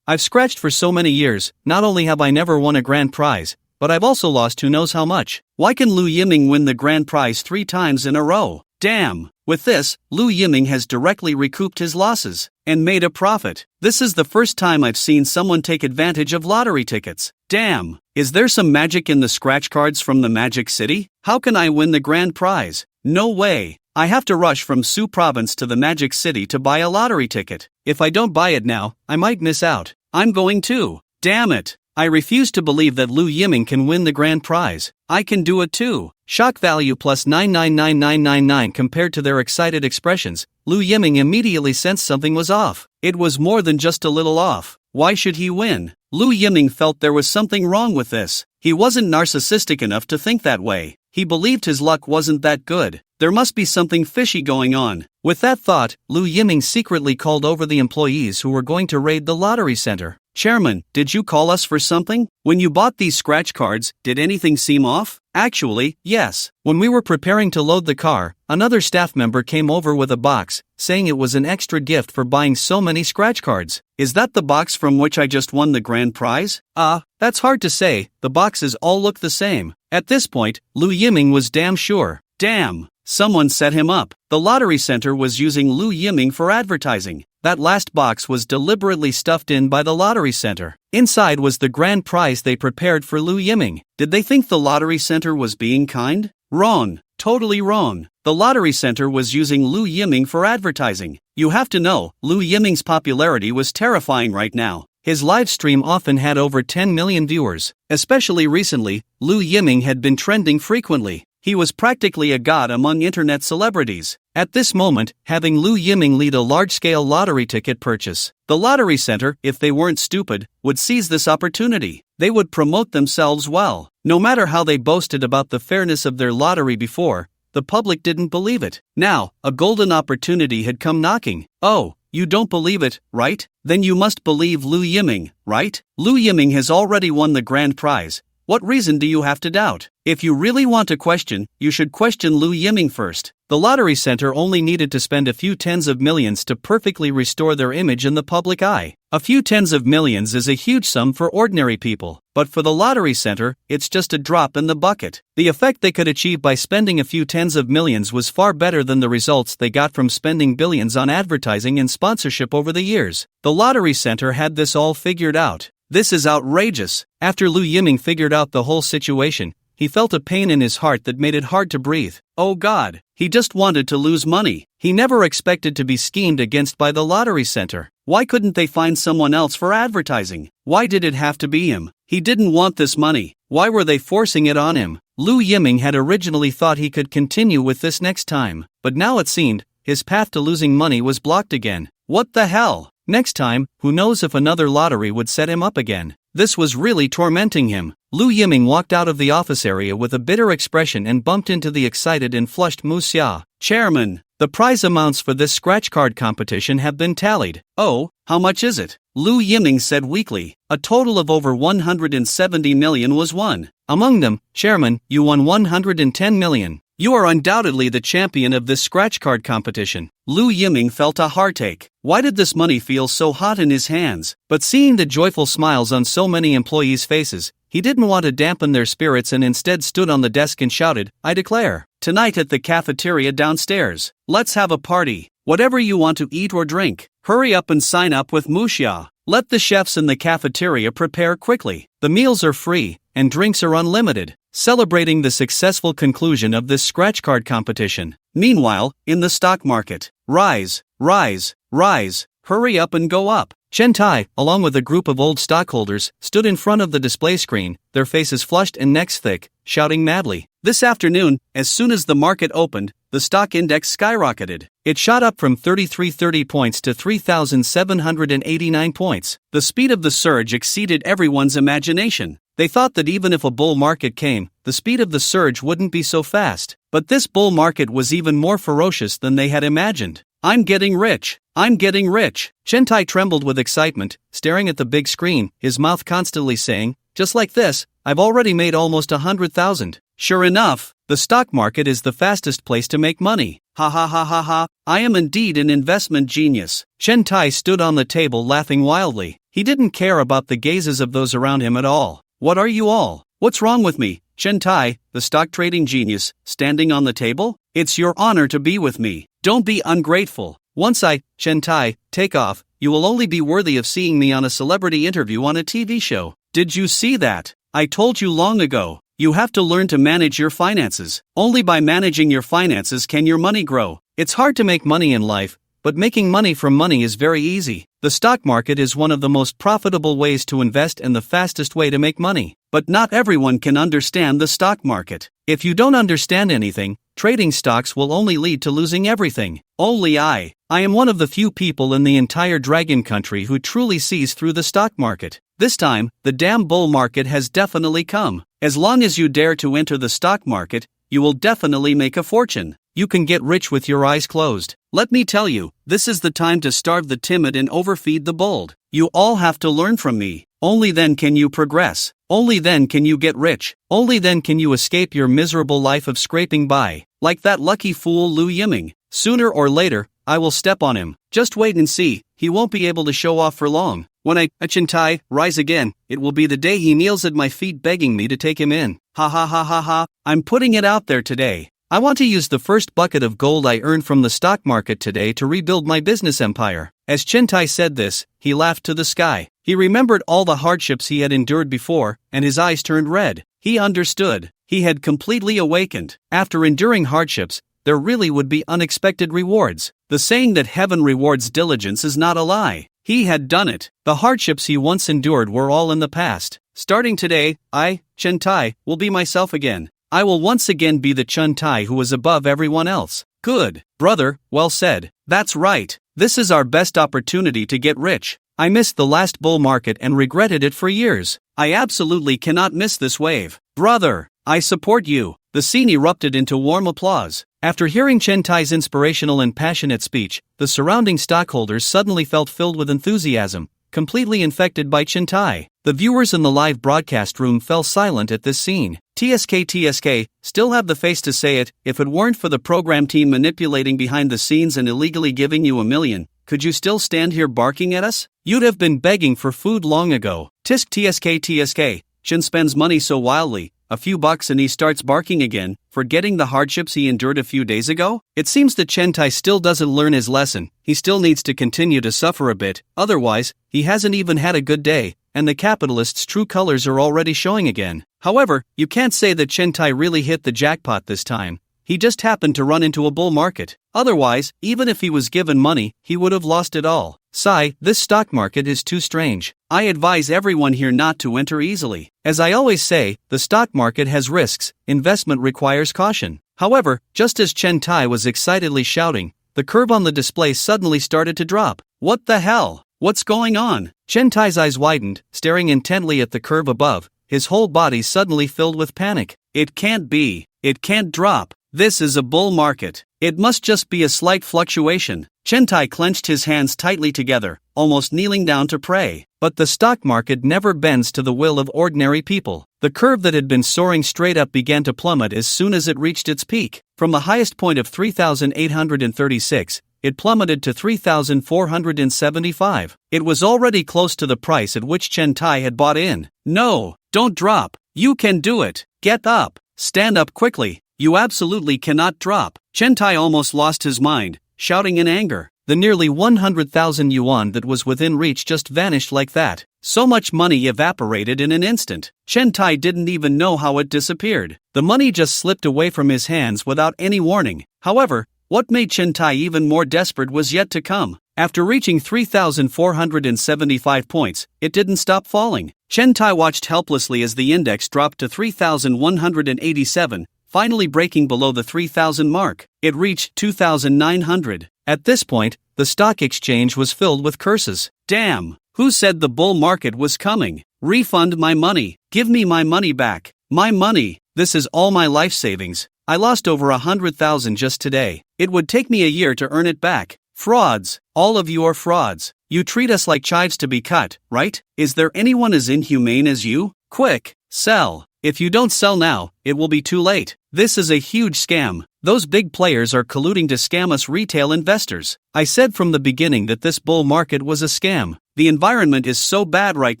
I've scratched for so many years. Not only have I never won a grand prize, but I've also lost who knows how much. Why can Lu Yiming win the grand prize 3 times in a row? Damn! With this, Lu Yiming has directly recouped his losses and made a profit. This is the first time I've seen someone take advantage of lottery tickets. Damn! Is there some magic in the scratch cards from the Magic City? How can I win the grand prize? No way! I have to rush from Su Province to the Magic City to buy a lottery ticket. If I don't buy it now, I might miss out. I'm going to. Damn it! I refuse to believe that Lu Yiming can win the grand prize. I can do it too. Shock value plus 999999 compared to their excited expressions, Lu Yiming immediately sensed something was off. It was more than just a little off. Why should he win? Lu Yiming felt there was something wrong with this. He wasn't narcissistic enough to think that way. He believed his luck wasn't that good. There must be something fishy going on. With that thought, Lu Yiming secretly called over the employees who were going to raid the lottery center. "Chairman, did you call us for something? When you bought these scratch cards, did anything seem off?" "Actually, yes. When we were preparing to load the car, another staff member came over with a box, saying it was an extra gift for buying so many scratch cards." "Is that the box from which I just won the grand prize?" That's hard to say, the boxes all look the same." At this point, Lu Yiming was damn sure. Damn! Someone set him up. The lottery center was using Lu Yiming for advertising. That last box was deliberately stuffed in by the lottery center. Inside was the grand prize they prepared for Lu Yiming. Did they think the lottery center was being kind? Wrong. Totally wrong. The lottery center was using Lu Yiming for advertising. You have to know, Lu Yiming's popularity was terrifying right now. His live stream often had over 10 million viewers. Especially recently, Lu Yiming had been trending frequently. He was practically a god among internet celebrities. At this moment, having Lu Yiming lead a large-scale lottery ticket purchase, the lottery center, if they weren't stupid, would seize this opportunity. They would promote themselves well. No matter how they boasted about the fairness of their lottery before, the public didn't believe it. Now, a golden opportunity had come knocking. Oh, you don't believe it, right? Then you must believe Lu Yiming, right? Lu Yiming has already won the grand prize. What reason do you have to doubt? If you really want to question, you should question Lu Yiming first. The lottery center only needed to spend a few tens of millions to perfectly restore their image in the public eye. A few tens of millions is a huge sum for ordinary people, but for the lottery center, it's just a drop in the bucket. The effect they could achieve by spending a few tens of millions was far better than the results they got from spending billions on advertising and sponsorship over the years. The lottery center had this all figured out. This is outrageous. After Lu Yiming figured out the whole situation, he felt a pain in his heart that made it hard to breathe. Oh God, he just wanted to lose money. He never expected to be schemed against by the lottery center. Why couldn't they find someone else for advertising? Why did it have to be him? He didn't want this money. Why were they forcing it on him? Lu Yiming had originally thought he could continue with this next time, but now it seemed his path to losing money was blocked again. What the hell? Next time, who knows if another lottery would set him up again? This was really tormenting him. Lu Yiming walked out of the office area with a bitter expression and bumped into the excited and flushed Mu Xia. Chairman, the prize amounts for this scratch card competition have been tallied. Oh, how much is it? Lu Yiming said weakly. A total of over 170 million was won. Among them, Chairman, you won 110 million. You are undoubtedly the champion of this scratch card competition. Lu Yiming felt a heartache. Why did this money feel so hot in his hands? But seeing the joyful smiles on so many employees' faces, he didn't want to dampen their spirits and instead stood on the desk and shouted, I declare, tonight at the cafeteria downstairs, let's have a party. Whatever you want to eat or drink, hurry up and sign up with Mu Xia. Let the chefs in the cafeteria prepare quickly. The meals are free, and drinks are unlimited, celebrating the successful conclusion of this scratch card competition. Meanwhile, in the stock market, rise, rise, rise, hurry up and go up. Chen Tai, along with a group of old stockholders, stood in front of the display screen, their faces flushed and necks thick, shouting madly. This afternoon, as soon as the market opened, the stock index skyrocketed. It shot up from 3,330 points to 3,789 points. The speed of the surge exceeded everyone's imagination. They thought that even if a bull market came, the speed of the surge wouldn't be so fast. But this bull market was even more ferocious than they had imagined. I'm getting rich. I'm getting rich. Chen Tai trembled with excitement, staring at the big screen, his mouth constantly saying, just like this, I've already made almost 100,000. Sure enough, the stock market is the fastest place to make money. Ha ha ha ha ha, I am indeed an investment genius. Chen Tai stood on the table laughing wildly. He didn't care about the gazes of those around him at all. What are you all? What's wrong with me? Chen Tai, the stock trading genius, standing on the table? It's your honor to be with me. Don't be ungrateful. Once I, Chen Tai, take off, you will only be worthy of seeing me on a celebrity interview on a TV show. Did you see that? I told you long ago. You have to learn to manage your finances. Only by managing your finances can your money grow. It's hard to make money in life, but making money from money is very easy. The stock market is one of the most profitable ways to invest and the fastest way to make money. But not everyone can understand the stock market. If you don't understand anything, trading stocks will only lead to losing everything. Only I am one of the few people in the entire dragon country who truly sees through the stock market. This time, the damn bull market has definitely come. As long as you dare to enter the stock market, you will definitely make a fortune. You can get rich with your eyes closed. Let me tell you, this is the time to starve the timid and overfeed the bold. You all have to learn from me. Only then can you progress. Only then can you get rich. Only then can you escape your miserable life of scraping by. Like that lucky fool Lu Yiming. Sooner or later, I will step on him. Just wait and see, he won't be able to show off for long. When I, Chen Tai, rise again, it will be the day he kneels at my feet begging me to take him in. Ha ha ha ha ha, I'm putting it out there today. I want to use the first bucket of gold I earned from the stock market today to rebuild my business empire. As Chen Tai said this, he laughed to the sky. He remembered all the hardships he had endured before, and his eyes turned red. He understood. He had completely awakened. After enduring hardships, there really would be unexpected rewards. The saying that heaven rewards diligence is not a lie. He had done it. The hardships he once endured were all in the past. Starting today, I, Chen Tai, will be myself again. I will once again be the Chen Tai who is above everyone else. Good, brother, well said. That's right. This is our best opportunity to get rich. I missed the last bull market and regretted it for years. I absolutely cannot miss this wave. Brother, I support you. The scene erupted into warm applause. After hearing Chen Tai's inspirational and passionate speech, the surrounding stockholders suddenly felt filled with enthusiasm, completely infected by Chen Tai. The viewers in the live broadcast room fell silent at this scene. TSK, still have the face to say it. If it weren't for the program team manipulating behind the scenes and illegally giving you $1 million, could you still stand here barking at us? You'd have been begging for food long ago. TSK. Chen spends money so wildly, a few bucks and he starts barking again, forgetting the hardships he endured a few days ago? It seems that Chen Tai still doesn't learn his lesson. He still needs to continue to suffer a bit, otherwise, he hasn't even had a good day, and the capitalist's true colors are already showing again. However, you can't say that Chen Tai really hit the jackpot this time. He just happened to run into a bull market. Otherwise, even if he was given money, he would have lost it all. Sigh, this stock market is too strange. I advise everyone here not to enter easily. As I always say, the stock market has risks, investment requires caution. However, just as Chen Tai was excitedly shouting, the curve on the display suddenly started to drop. What the hell? What's going on? Chen Tai's eyes widened, staring intently at the curve above, his whole body suddenly filled with panic. It can't be. It can't drop. This is a bull market. It must just be a slight fluctuation. Chen Tai clenched his hands tightly together, almost kneeling down to pray. But the stock market never bends to the will of ordinary people. The curve that had been soaring straight up began to plummet as soon as it reached its peak. From the highest point of 3,836, it plummeted to 3,475. It was already close to the price at which Chen Tai had bought in. No, don't drop. You can do it. Get up. Stand up quickly. You absolutely cannot drop. Chen Tai almost lost his mind, shouting in anger. The nearly 100,000 yuan that was within reach just vanished like that. So much money evaporated in an instant. Chen Tai didn't even know how it disappeared. The money just slipped away from his hands without any warning. However, what made Chen Tai even more desperate was yet to come. After reaching 3,475 points, it didn't stop falling. Chen Tai watched helplessly as the index dropped to 3,187, finally breaking below the 3,000 mark. It reached 2,900. At this point, the stock exchange was filled with curses. Damn! Who said the bull market was coming? Refund my money. Give me my money back. My money. This is all my life savings. I lost over 100,000 just today. It would take me a year to earn it back. Frauds. All of you are frauds. You treat us like chives to be cut, right? Is there anyone as inhumane as you? Quick, sell. If you don't sell now, it will be too late. This is a huge scam. Those big players are colluding to scam us retail investors. I said from the beginning that this bull market was a scam. The environment is so bad right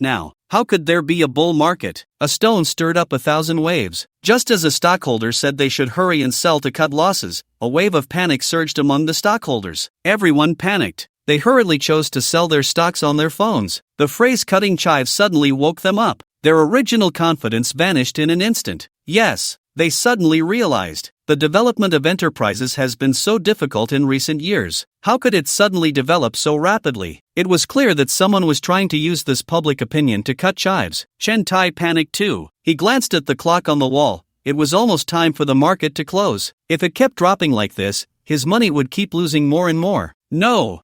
now. How could there be a bull market? A stone stirred up 1,000 waves. Just as a stockholder said they should hurry and sell to cut losses, a wave of panic surged among the stockholders. Everyone panicked. They hurriedly chose to sell their stocks on their phones. The phrase cutting chives suddenly woke them up. Their original confidence vanished in an instant. Yes, they suddenly realized. The development of enterprises has been so difficult in recent years. How could it suddenly develop so rapidly? It was clear that someone was trying to use this public opinion to cut chives. Chen Tai panicked too. He glanced at the clock on the wall. It was almost time for the market to close. If it kept dropping like this, his money would keep losing more and more. No,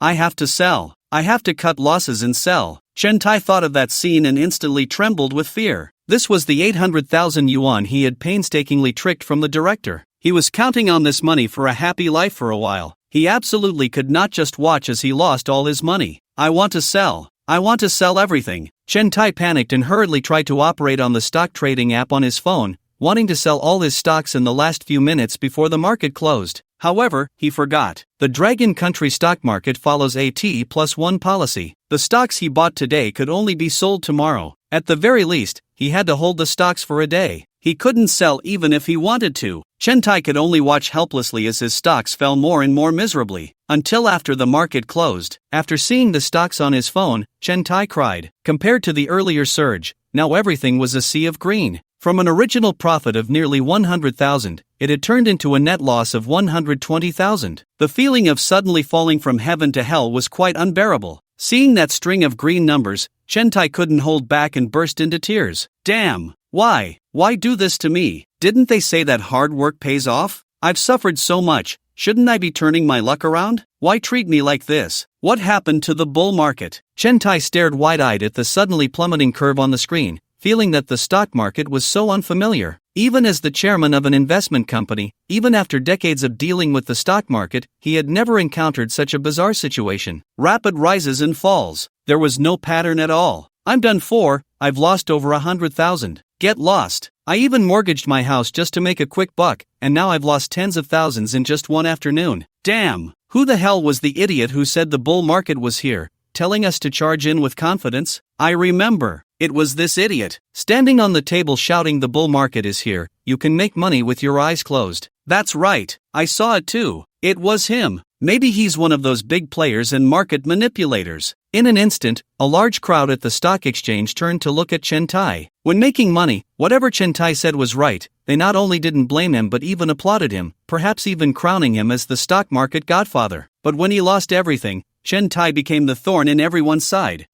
I have to sell. I have to cut losses and sell. Chen Tai thought of that scene and instantly trembled with fear. This was the 800,000 yuan he had painstakingly tricked from the director. He was counting on this money for a happy life for a while. He absolutely could not just watch as he lost all his money. I want to sell. I want to sell everything. Chen Tai panicked and hurriedly tried to operate on the stock trading app on his phone, wanting to sell all his stocks in the last few minutes before the market closed. However, he forgot. The Dragon Country stock market follows a T+1 policy. The stocks he bought today could only be sold tomorrow. At the very least, he had to hold the stocks for a day. He couldn't sell even if he wanted to. Chen Tai could only watch helplessly as his stocks fell more and more miserably, until after the market closed. After seeing the stocks on his phone, Chen Tai cried. Compared to the earlier surge, now everything was a sea of green. From an original profit of nearly 100,000, it had turned into a net loss of 120,000. The feeling of suddenly falling from heaven to hell was quite unbearable. Seeing that string of green numbers, Chen Tai couldn't hold back and burst into tears. Damn! Why? Why do this to me? Didn't they say that hard work pays off? I've suffered so much. Shouldn't I be turning my luck around? Why treat me like this? What happened to the bull market? Chen Tai stared wide-eyed at the suddenly plummeting curve on the screen, feeling that the stock market was so unfamiliar. Even as the chairman of an investment company, even after decades of dealing with the stock market, he had never encountered such a bizarre situation. Rapid rises and falls. There was no pattern at all. I'm done for, I've lost over 100,000. Get lost. I even mortgaged my house just to make a quick buck, and now I've lost tens of thousands in just one afternoon. Damn. Who the hell was the idiot who said the bull market was here, telling us to charge in with confidence? I remember. It was this idiot, standing on the table shouting the bull market is here, you can make money with your eyes closed. That's right, I saw it too. It was him. Maybe he's one of those big players and market manipulators. In an instant, a large crowd at the stock exchange turned to look at Chen Tai. When making money, whatever Chen Tai said was right. They not only didn't blame him but even applauded him, perhaps even crowning him as the stock market godfather. But when he lost everything, Chen Tai became the thorn in everyone's side.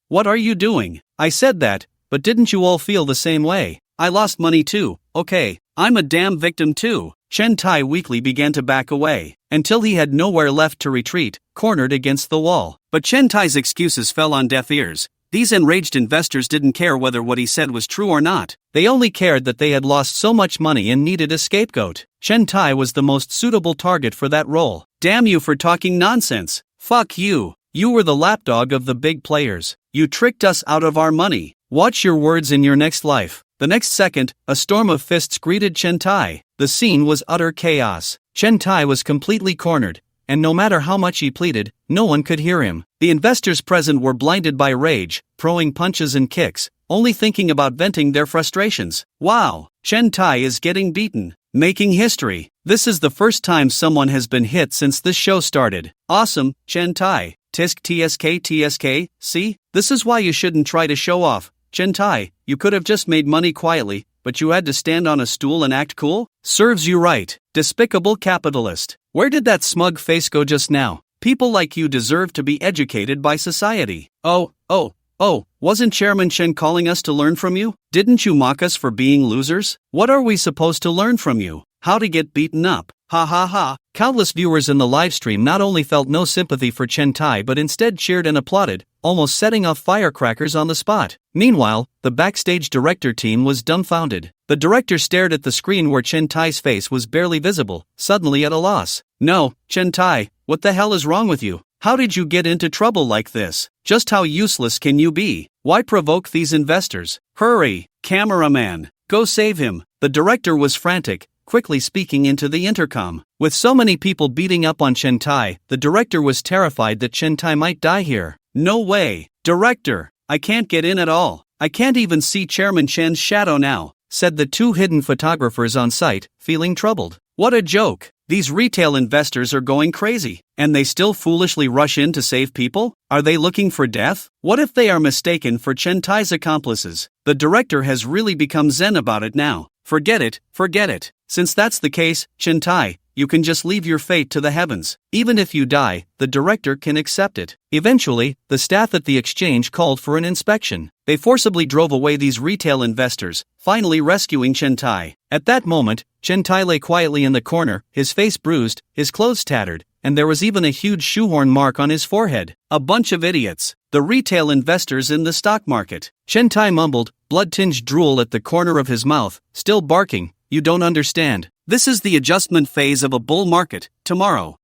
What are you doing? I said that, but didn't you all feel the same way? I lost money too, okay, I'm a damn victim too. Chen Tai weakly began to back away, until he had nowhere left to retreat, cornered against the wall. But Chen Tai's excuses fell on deaf ears. These enraged investors didn't care whether what he said was true or not. They only cared that they had lost so much money and needed a scapegoat. Chen Tai was the most suitable target for that role. Damn you for talking nonsense. Fuck you. You were the lapdog of the big players. You tricked us out of our money. Watch your words in your next life. The next second, a storm of fists greeted Chen Tai. The scene was utter chaos. Chen Tai was completely cornered, and no matter how much he pleaded, no one could hear him. The investors present were blinded by rage, throwing punches and kicks, only thinking about venting their frustrations. Wow, Chen Tai is getting beaten. Making history. This is the first time someone has been hit since this show started. Awesome, Chen Tai. Tisk tsk, see? This is why you shouldn't try to show off. Chen Tai, you could have just made money quietly, but you had to stand on a stool and act cool? Serves you right, despicable capitalist. Where did that smug face go just now? People like you deserve to be educated by society. Oh, wasn't Chairman Chen calling us to learn from you? Didn't you mock us for being losers? What are we supposed to learn from you? How to get beaten up. Ha ha ha. Countless viewers in the livestream not only felt no sympathy for Chen Tai but instead cheered and applauded, almost setting off firecrackers on the spot. Meanwhile, the backstage director team was dumbfounded. The director stared at the screen where Chen Tai's face was barely visible, suddenly at a loss. No, Chen Tai, what the hell is wrong with you? How did you get into trouble like this? Just how useless can you be? Why provoke these investors? Hurry, cameraman, go save him. The director was frantic, quickly speaking into the intercom. With so many people beating up on Chen Tai, the director was terrified that Chen Tai might die here. No way, director, I can't get in at all. I can't even see Chairman Chen's shadow now, said the two hidden photographers on site, feeling troubled. What a joke. These retail investors are going crazy, and they still foolishly rush in to save people? Are they looking for death? What if they are mistaken for Chen Tai's accomplices? The director has really become zen about it now. Forget it. Since that's the case, Chen Tai, you can just leave your fate to the heavens. Even if you die, the director can accept it. Eventually, the staff at the exchange called for an inspection. They forcibly drove away these retail investors, finally rescuing Chen Tai. At that moment, Chen Tai lay quietly in the corner, his face bruised, his clothes tattered, and there was even a huge shoehorn mark on his forehead. A bunch of idiots. The retail investors in the stock market. Chen Tai mumbled, blood-tinged drool at the corner of his mouth, still barking. You don't understand. This is the adjustment phase of a bull market. Tomorrow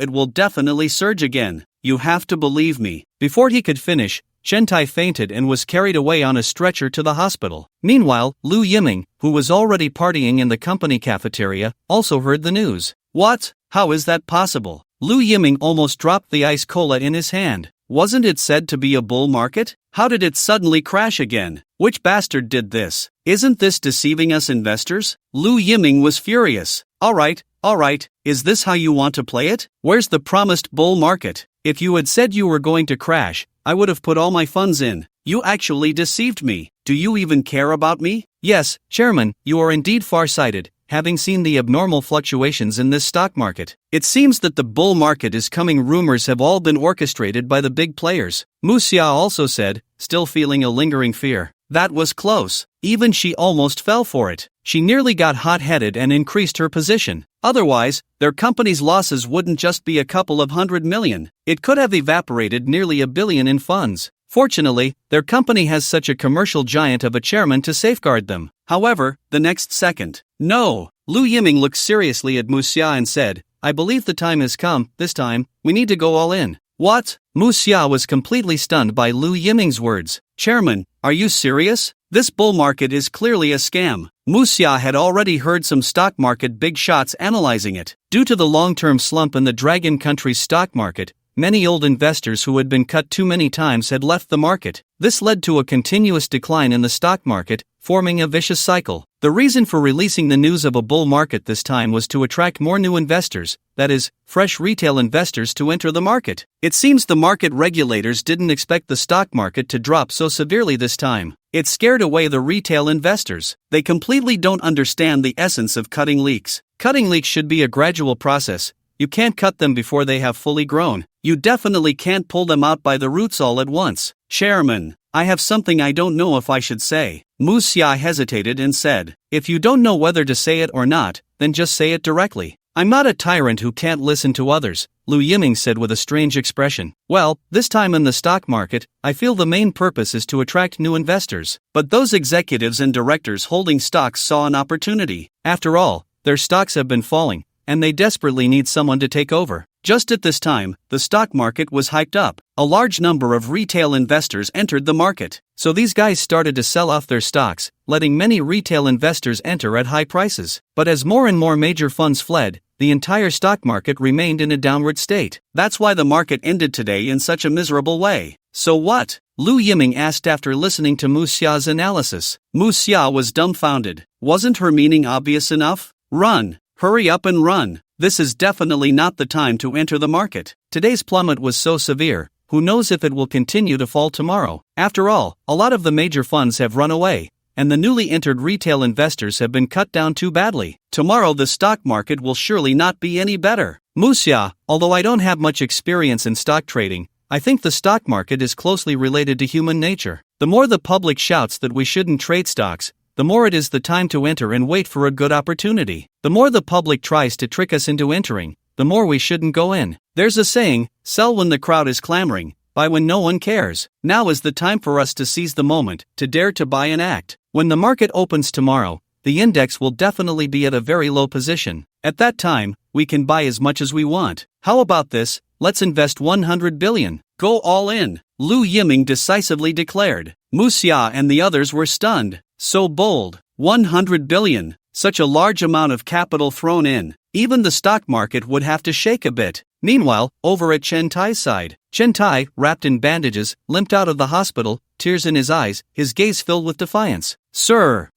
it will definitely surge again. You have to believe me. Before he could finish, Chen Tai fainted and was carried away on a stretcher to the hospital. Meanwhile, Lu Yiming, who was already partying in the company cafeteria, also heard the news. What? How is that possible? Lu Yiming almost dropped the ice cola in his hand. Wasn't it said to be a bull market? How did it suddenly crash again? Which bastard did this? Isn't this deceiving us investors? Lu Yiming was furious. Alright, is this how you want to play it? Where's the promised bull market? If you had said you were going to crash, I would have put all my funds in. You actually deceived me. Do you even care about me? Yes, Chairman, you are indeed far-sighted, having seen the abnormal fluctuations in this stock market. It seems that the bull market is coming. Rumors have all been orchestrated by the big players. Mu Xia also said, still feeling a lingering fear. That was close. Even she almost fell for it. She nearly got hot-headed and increased her position. Otherwise, their company's losses wouldn't just be a couple of 100 million. It could have evaporated nearly $1 billion in funds. Fortunately, their company has such a commercial giant of a chairman to safeguard them. However, the next second. No! Lu Yiming looked seriously at Mu Xia and said, I believe the time has come. This time, we need to go all in. What? Mu Xia was completely stunned by Lu Yiming's words. Chairman, are you serious? This bull market is clearly a scam. Mu Xia had already heard some stock market big shots analyzing it. Due to the long-term slump in the Dragon Country's stock market, many old investors who had been cut too many times had left the market. This led to a continuous decline in the stock market, forming a vicious cycle. The reason for releasing the news of a bull market this time was to attract more new investors, that is, fresh retail investors to enter the market. It seems the market regulators didn't expect the stock market to drop so severely this time. It scared away the retail investors. They completely don't understand the essence of cutting leeks. Cutting leeks should be a gradual process. You can't cut them before they have fully grown. You definitely can't pull them out by the roots all at once. Chairman, I have something I don't know if I should say. Mu Xia hesitated and said, if you don't know whether to say it or not, then just say it directly. I'm not a tyrant who can't listen to others, Lu Yiming said with a strange expression. Well, this time in the stock market, I feel the main purpose is to attract new investors. But those executives and directors holding stocks saw an opportunity. After all, their stocks have been falling, and they desperately need someone to take over. Just at this time, the stock market was hyped up. A large number of retail investors entered the market. So these guys started to sell off their stocks, letting many retail investors enter at high prices. But as more and more major funds fled, the entire stock market remained in a downward state. That's why the market ended today in such a miserable way. So what? Lu Yiming asked after listening to Mu Xia's analysis. Mu Xia was dumbfounded. Wasn't her meaning obvious enough? Run! Hurry up and run! This is definitely not the time to enter the market. Today's plummet was so severe, who knows if it will continue to fall tomorrow. After all, a lot of the major funds have run away, and the newly entered retail investors have been cut down too badly. Tomorrow the stock market will surely not be any better. Mu Xia, although I don't have much experience in stock trading, I think the stock market is closely related to human nature. The more the public shouts that we shouldn't trade stocks, the more it is the time to enter and wait for a good opportunity. The more the public tries to trick us into entering, the more we shouldn't go in. There's a saying, sell when the crowd is clamoring, buy when no one cares. Now is the time for us to seize the moment, to dare to buy and act. When the market opens tomorrow, the index will definitely be at a very low position. At that time, we can buy as much as we want. How about this? Let's invest 100 billion. Go all in, Lu Yiming decisively declared. Mu Xia and the others were stunned. So bold. 100 billion. Such a large amount of capital thrown in. Even the stock market would have to shake a bit. Meanwhile, over at Chen Tai's side, Chen Tai, wrapped in bandages, limped out of the hospital, tears in his eyes, his gaze filled with defiance. Sir,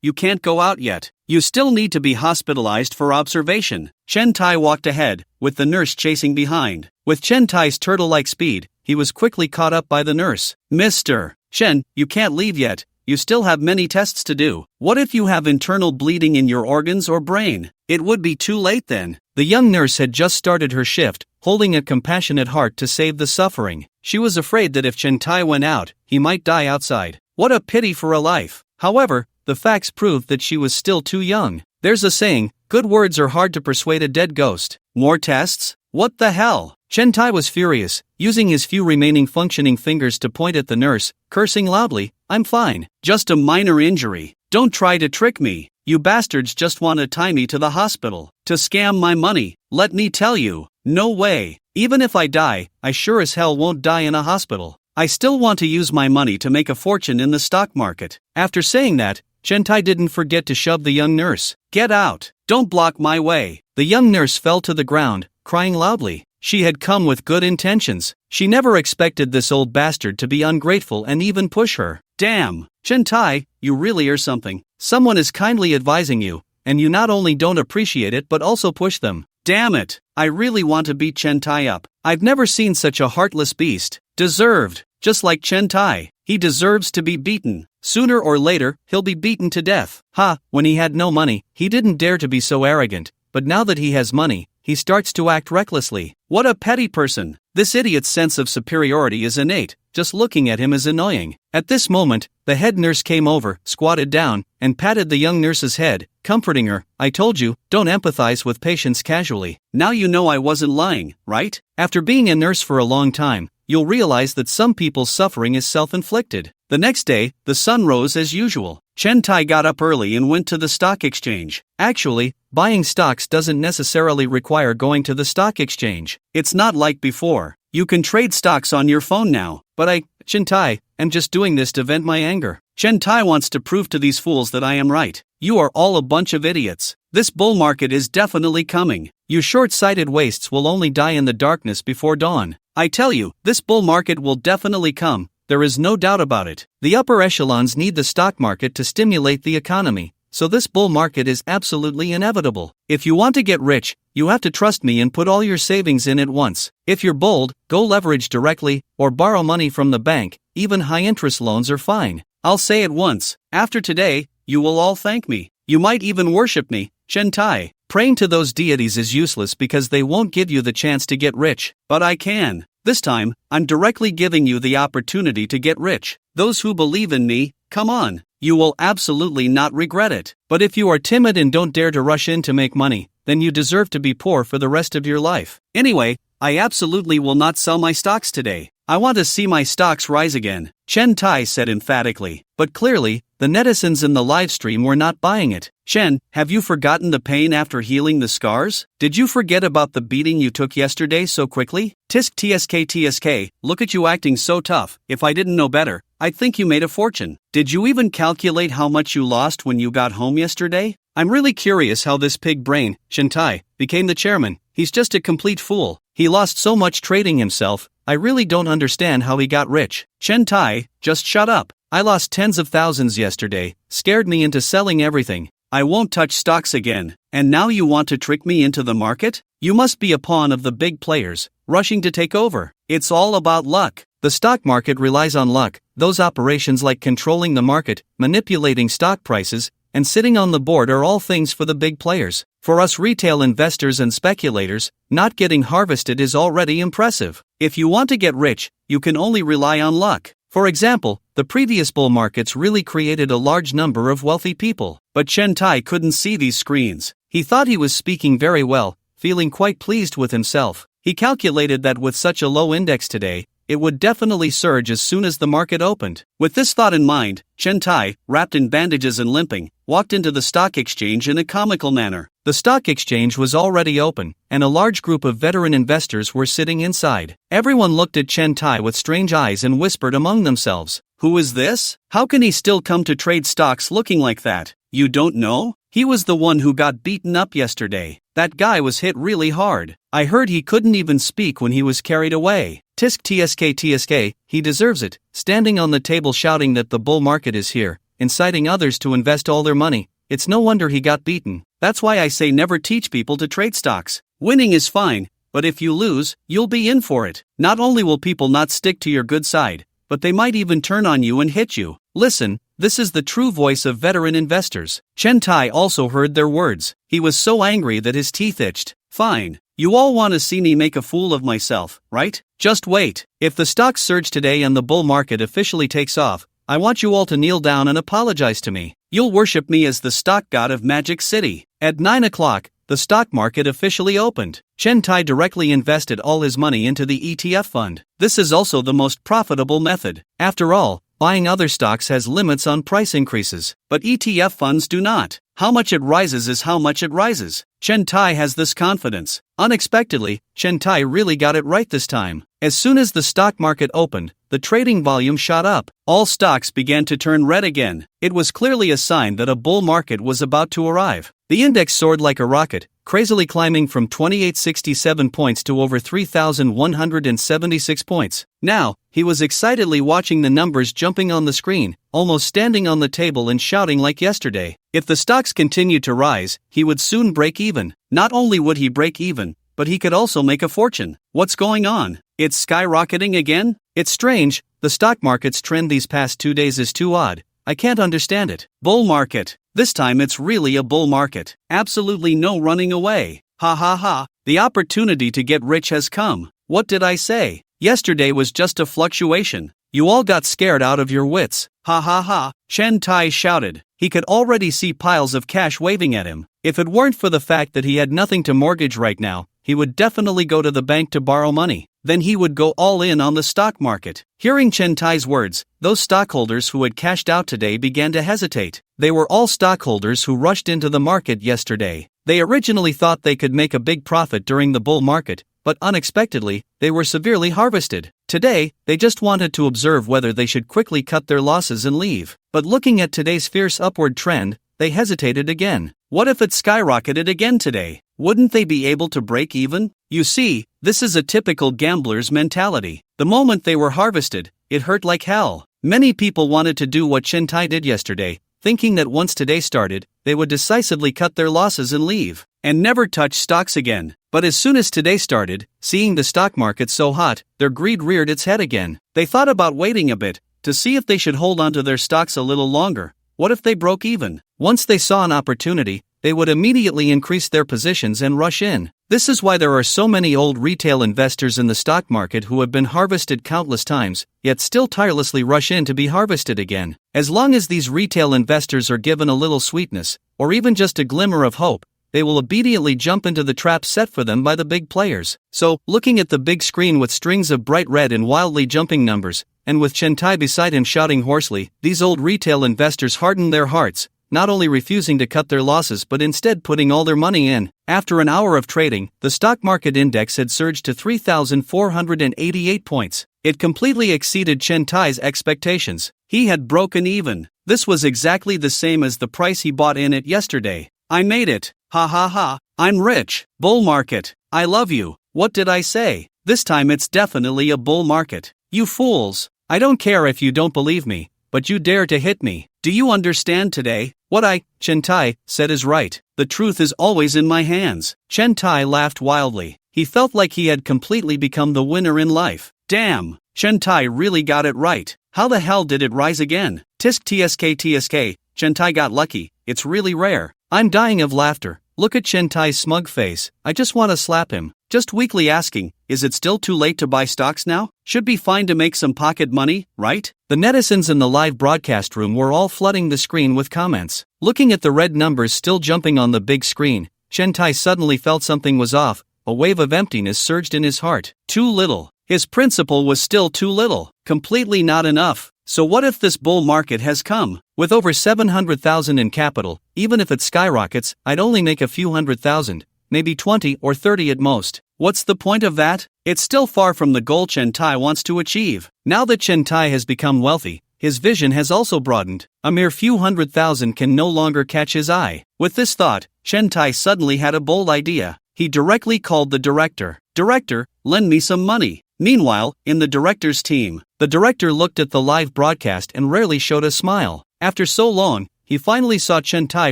you can't go out yet. You still need to be hospitalized for observation. Chen Tai walked ahead, with the nurse chasing behind. With Chen Tai's turtle-like speed, he was quickly caught up by the nurse. Mr. Chen, you can't leave yet. You still have many tests to do. What if you have internal bleeding in your organs or brain? It would be too late then. The young nurse had just started her shift, holding a compassionate heart to save the suffering. She was afraid that if Chen Tai went out, he might die outside. What a pity for a life. However, the facts proved that she was still too young. There's a saying, good words are hard to persuade a dead ghost. More tests? What the hell? Chen Tai was furious, using his few remaining functioning fingers to point at the nurse, cursing loudly, I'm fine. Just a minor injury. Don't try to trick me. You bastards just want to tie me to the hospital. To scam my money. Let me tell you. No way. Even if I die, I sure as hell won't die in a hospital. I still want to use my money to make a fortune in the stock market. After saying that, Chen Tai didn't forget to shove the young nurse. Get out. Don't block my way. The young nurse fell to the ground, crying loudly. She had come with good intentions. She never expected this old bastard to be ungrateful and even push her. Damn, Chen Tai, you really are something. Someone is kindly advising you, and you not only don't appreciate it but also push them. Damn it, I really want to beat Chen Tai up. I've never seen such a heartless beast. Deserved, just like Chen Tai. He deserves to be beaten. Sooner or later, he'll be beaten to death. When he had no money, he didn't dare to be so arrogant, but now that he has money, he starts to act recklessly. What a petty person. This idiot's sense of superiority is innate. Just looking at him is annoying. At this moment, the head nurse came over, squatted down, and patted the young nurse's head, comforting her. I told you, don't empathize with patients casually. Now you know I wasn't lying, right? After being a nurse for a long time, you'll realize that some people's suffering is self-inflicted. The next day, the sun rose as usual. Chen Tai got up early and went to the stock exchange. Actually, buying stocks doesn't necessarily require going to the stock exchange. It's not like before. You can trade stocks on your phone now. But Chen Tai, am just doing this to vent my anger. Chen Tai wants to prove to these fools that I am right. You are all a bunch of idiots. This bull market is definitely coming. You short-sighted wastes will only die in the darkness before dawn. I tell you, this bull market will definitely come. There is no doubt about it. The upper echelons need the stock market to stimulate the economy, so this bull market is absolutely inevitable. If you want to get rich, you have to trust me and put all your savings in at once. If you're bold, go leverage directly, or borrow money from the bank. Even high-interest loans are fine. I'll say it once, after today, you will all thank me. You might even worship me, Chen Tai. Praying to those deities is useless because they won't give you the chance to get rich. But I can. This time, I'm directly giving you the opportunity to get rich. Those who believe in me, come on. You will absolutely not regret it. But if you are timid and don't dare to rush in to make money, then you deserve to be poor for the rest of your life. Anyway, I absolutely will not sell my stocks today. I want to see my stocks rise again, Chen Tai said emphatically. But clearly, the netizens in the livestream were not buying it. Chen, have you forgotten the pain after healing the scars? Did you forget about the beating you took yesterday so quickly? Tisk tsk, look at you acting so tough. If I didn't know better, I'd think you made a fortune. Did you even calculate how much you lost when you got home yesterday? I'm really curious how this pig brain, Chen Tai, became the chairman. He's just a complete fool. He lost so much trading himself. I really don't understand how he got rich. Chen Tai, just shut up. I lost tens of thousands yesterday, scared me into selling everything. I won't touch stocks again. And now you want to trick me into the market? You must be a pawn of the big players, rushing to take over. It's all about luck. The stock market relies on luck. Those operations like controlling the market, manipulating stock prices, and sitting on the board are all things for the big players. For us retail investors and speculators, not getting harvested is already impressive. If you want to get rich, you can only rely on luck. For example, the previous bull markets really created a large number of wealthy people. But Chen Tai couldn't see these screens. He thought he was speaking very well, feeling quite pleased with himself. He calculated that with such a low index today, it would definitely surge as soon as the market opened. With this thought in mind, Chen Tai, wrapped in bandages and limping, walked into the stock exchange in a comical manner. The stock exchange was already open, and a large group of veteran investors were sitting inside. Everyone looked at Chen Tai with strange eyes and whispered among themselves, "Who is this? How can he still come to trade stocks looking like that? You don't know? He was the one who got beaten up yesterday. That guy was hit really hard. I heard he couldn't even speak when he was carried away. Tisk tsk, he deserves it, standing on the table shouting that the bull market is here, inciting others to invest all their money. It's no wonder he got beaten. That's why I say never teach people to trade stocks. Winning is fine, but if you lose, you'll be in for it. Not only will people not stick to your good side, but they might even turn on you and hit you. Listen, this is the true voice of veteran investors." Chen Tai also heard their words. He was so angry that his teeth itched. "Fine. You all want to see me make a fool of myself, right? Just wait. If the stocks surge today and the bull market officially takes off, I want you all to kneel down and apologize to me. You'll worship me as the stock god of Magic City." At 9 o'clock, the stock market officially opened. Chen Tai directly invested all his money into the ETF fund. This is also the most profitable method. After all, buying other stocks has limits on price increases, but ETF funds do not. How much it rises is how much it rises. Chen Tai has this confidence. Unexpectedly, Chen Tai really got it right this time. As soon as the stock market opened, the trading volume shot up. All stocks began to turn red again. It was clearly a sign that a bull market was about to arrive. The index soared like a rocket, crazily climbing from 2867 points to over 3,176 points. Now, he was excitedly watching the numbers jumping on the screen, almost standing on the table and shouting like yesterday. If the stocks continued to rise, he would soon break even. Not only would he break even, but he could also make a fortune. What's going on? It's skyrocketing again? It's strange, the stock market's trend these past 2 days is too odd. I can't understand it. Bull market. This time it's really a bull market. Absolutely no running away. Ha ha ha. The opportunity to get rich has come. What did I say? Yesterday was just a fluctuation. You all got scared out of your wits. Ha ha ha. Chen Tai shouted. He could already see piles of cash waving at him. If it weren't for the fact that he had nothing to mortgage right now, he would definitely go to the bank to borrow money. Then he would go all in on the stock market. Hearing Chen Tai's words, those stockholders who had cashed out today began to hesitate. They were all stockholders who rushed into the market yesterday. They originally thought they could make a big profit during the bull market, but unexpectedly, they were severely harvested. Today, they just wanted to observe whether they should quickly cut their losses and leave. But looking at today's fierce upward trend, they hesitated again. What if it skyrocketed again today? Wouldn't they be able to break even? You see, this is a typical gambler's mentality. The moment they were harvested, it hurt like hell. Many people wanted to do what Chen Tai did yesterday, thinking that once today started, they would decisively cut their losses and leave, and never touch stocks again. But as soon as today started, seeing the stock market so hot, their greed reared its head again. They thought about waiting a bit, to see if they should hold onto their stocks a little longer. What if they broke even? Once they saw an opportunity, they would immediately increase their positions and rush in. This is why there are so many old retail investors in the stock market who have been harvested countless times, yet still tirelessly rush in to be harvested again. As long as these retail investors are given a little sweetness, or even just a glimmer of hope, they will obediently jump into the trap set for them by the big players. So, looking at the big screen with strings of bright red and wildly jumping numbers, and with Chen Tai beside him shouting hoarsely, these old retail investors hardened their hearts, not only refusing to cut their losses but instead putting all their money in. After an hour of trading, the stock market index had surged to 3,488 points. It completely exceeded Chen Tai's expectations. He had broken even. This was exactly the same as the price he bought in at yesterday. I made it. Ha ha ha. I'm rich. Bull market. I love you. What did I say? This time it's definitely a bull market. You fools. I don't care if you don't believe me, but you dare to hit me. Do you understand today? What Chen Tai, said is right. The truth is always in my hands. Chen Tai laughed wildly. He felt like he had completely become the winner in life. Damn, Chen Tai really got it right. How the hell did it rise again? Tisk tsk, Chen Tai got lucky. It's really rare. I'm dying of laughter. Look at Chen Tai's smug face. I just want to slap him. Just weakly asking, is it still too late to buy stocks now? Should be fine to make some pocket money, right? The netizens in the live broadcast room were all flooding the screen with comments. Looking at the red numbers still jumping on the big screen, Chen Tai suddenly felt something was off. A wave of emptiness surged in his heart. Too little. His principal was still too little. Completely not enough. So what if this bull market has come? With over 700,000 in capital, even if it skyrockets, I'd only make a few 100,000, maybe 20 or 30 at most. What's the point of that? It's still far from the goal Chen Tai wants to achieve. Now that Chen Tai has become wealthy, his vision has also broadened. A mere few 100,000 can no longer catch his eye. With this thought, Chen Tai suddenly had a bold idea. He directly called the director. Director, lend me some money. Meanwhile, in the director's team, the director looked at the live broadcast and rarely showed a smile. After so long, he finally saw Chen Tai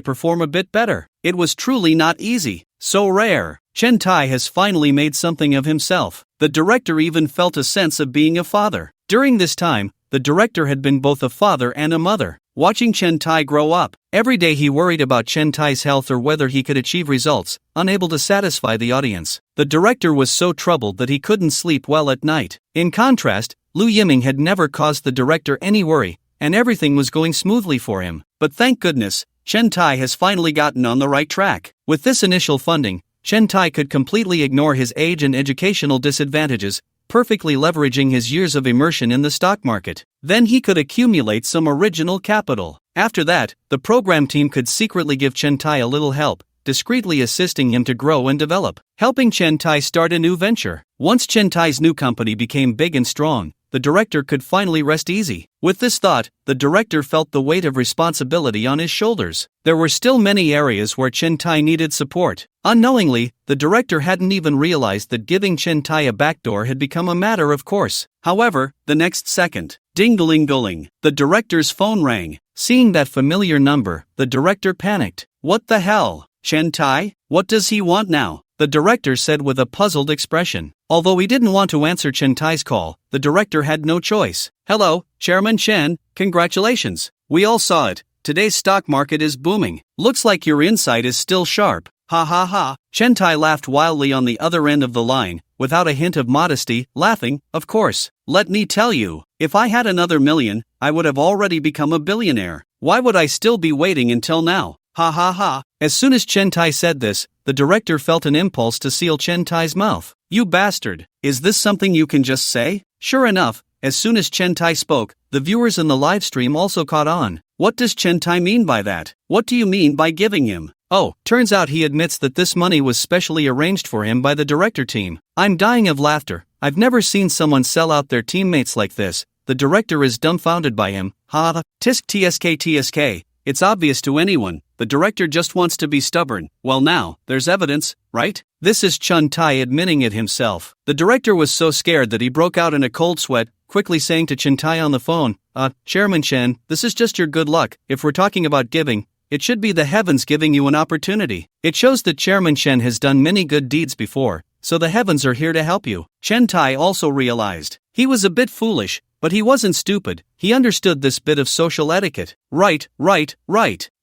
perform a bit better. It was truly not easy. So rare. Chen Tai has finally made something of himself. The director even felt a sense of being a father. During this time, the director had been both a father and a mother. Watching Chen Tai grow up, every day he worried about Chen Tai's health or whether he could achieve results, unable to satisfy the audience. The director was so troubled that he couldn't sleep well at night. In contrast, Lu Yiming had never caused the director any worry, and everything was going smoothly for him. But thank goodness, Chen Tai has finally gotten on the right track. With this initial funding, Chen Tai could completely ignore his age and educational disadvantages, perfectly leveraging his years of immersion in the stock market. Then he could accumulate some original capital. After that, the program team could secretly give Chen Tai a little help, discreetly assisting him to grow and develop, helping Chen Tai start a new venture. Once Chen Tai's new company became big and strong, the director could finally rest easy. With this thought, the director felt the weight of responsibility on his shoulders. There were still many areas where Chen Tai needed support. Unknowingly, the director hadn't even realized that giving Chen Tai a backdoor had become a matter of course. However, the next second, ding-a-ling-a-ling, the director's phone rang. Seeing that familiar number, the director panicked. What the hell? Chen Tai? What does he want now? The director said with a puzzled expression. Although he didn't want to answer Chen Tai's call, the director had no choice. Hello, Chairman Chen, congratulations. We all saw it. Today's stock market is booming. Looks like your insight is still sharp. Ha ha ha. Chen Tai laughed wildly on the other end of the line, without a hint of modesty, laughing, of course. Let me tell you, if I had another million, I would have already become a billionaire. Why would I still be waiting until now? Ha ha ha. As soon as Chen Tai said this, the director felt an impulse to seal Chen Tai's mouth. You bastard, is this something you can just say? Sure enough, as soon as Chen Tai spoke, the viewers in the live stream also caught on. What does Chen Tai mean by that? What do you mean by giving him Oh, turns out he admits that this money was specially arranged for him by the director team. I'm dying of laughter. I've never seen someone sell out their teammates like this. The director is dumbfounded by him. Ha, tisk tsk. It's obvious to anyone. The director just wants to be stubborn. Well now, there's evidence, right? This is Chen Tai admitting it himself. The director was so scared that he broke out in a cold sweat, quickly saying to Chen Tai on the phone, Chairman Chen, this is just your good luck. If we're talking about giving, it should be the heavens giving you an opportunity. It shows that Chairman Chen has done many good deeds before, so the heavens are here to help you. Chen Tai also realized he was a bit foolish, but he wasn't stupid. He understood this bit of social etiquette. Right.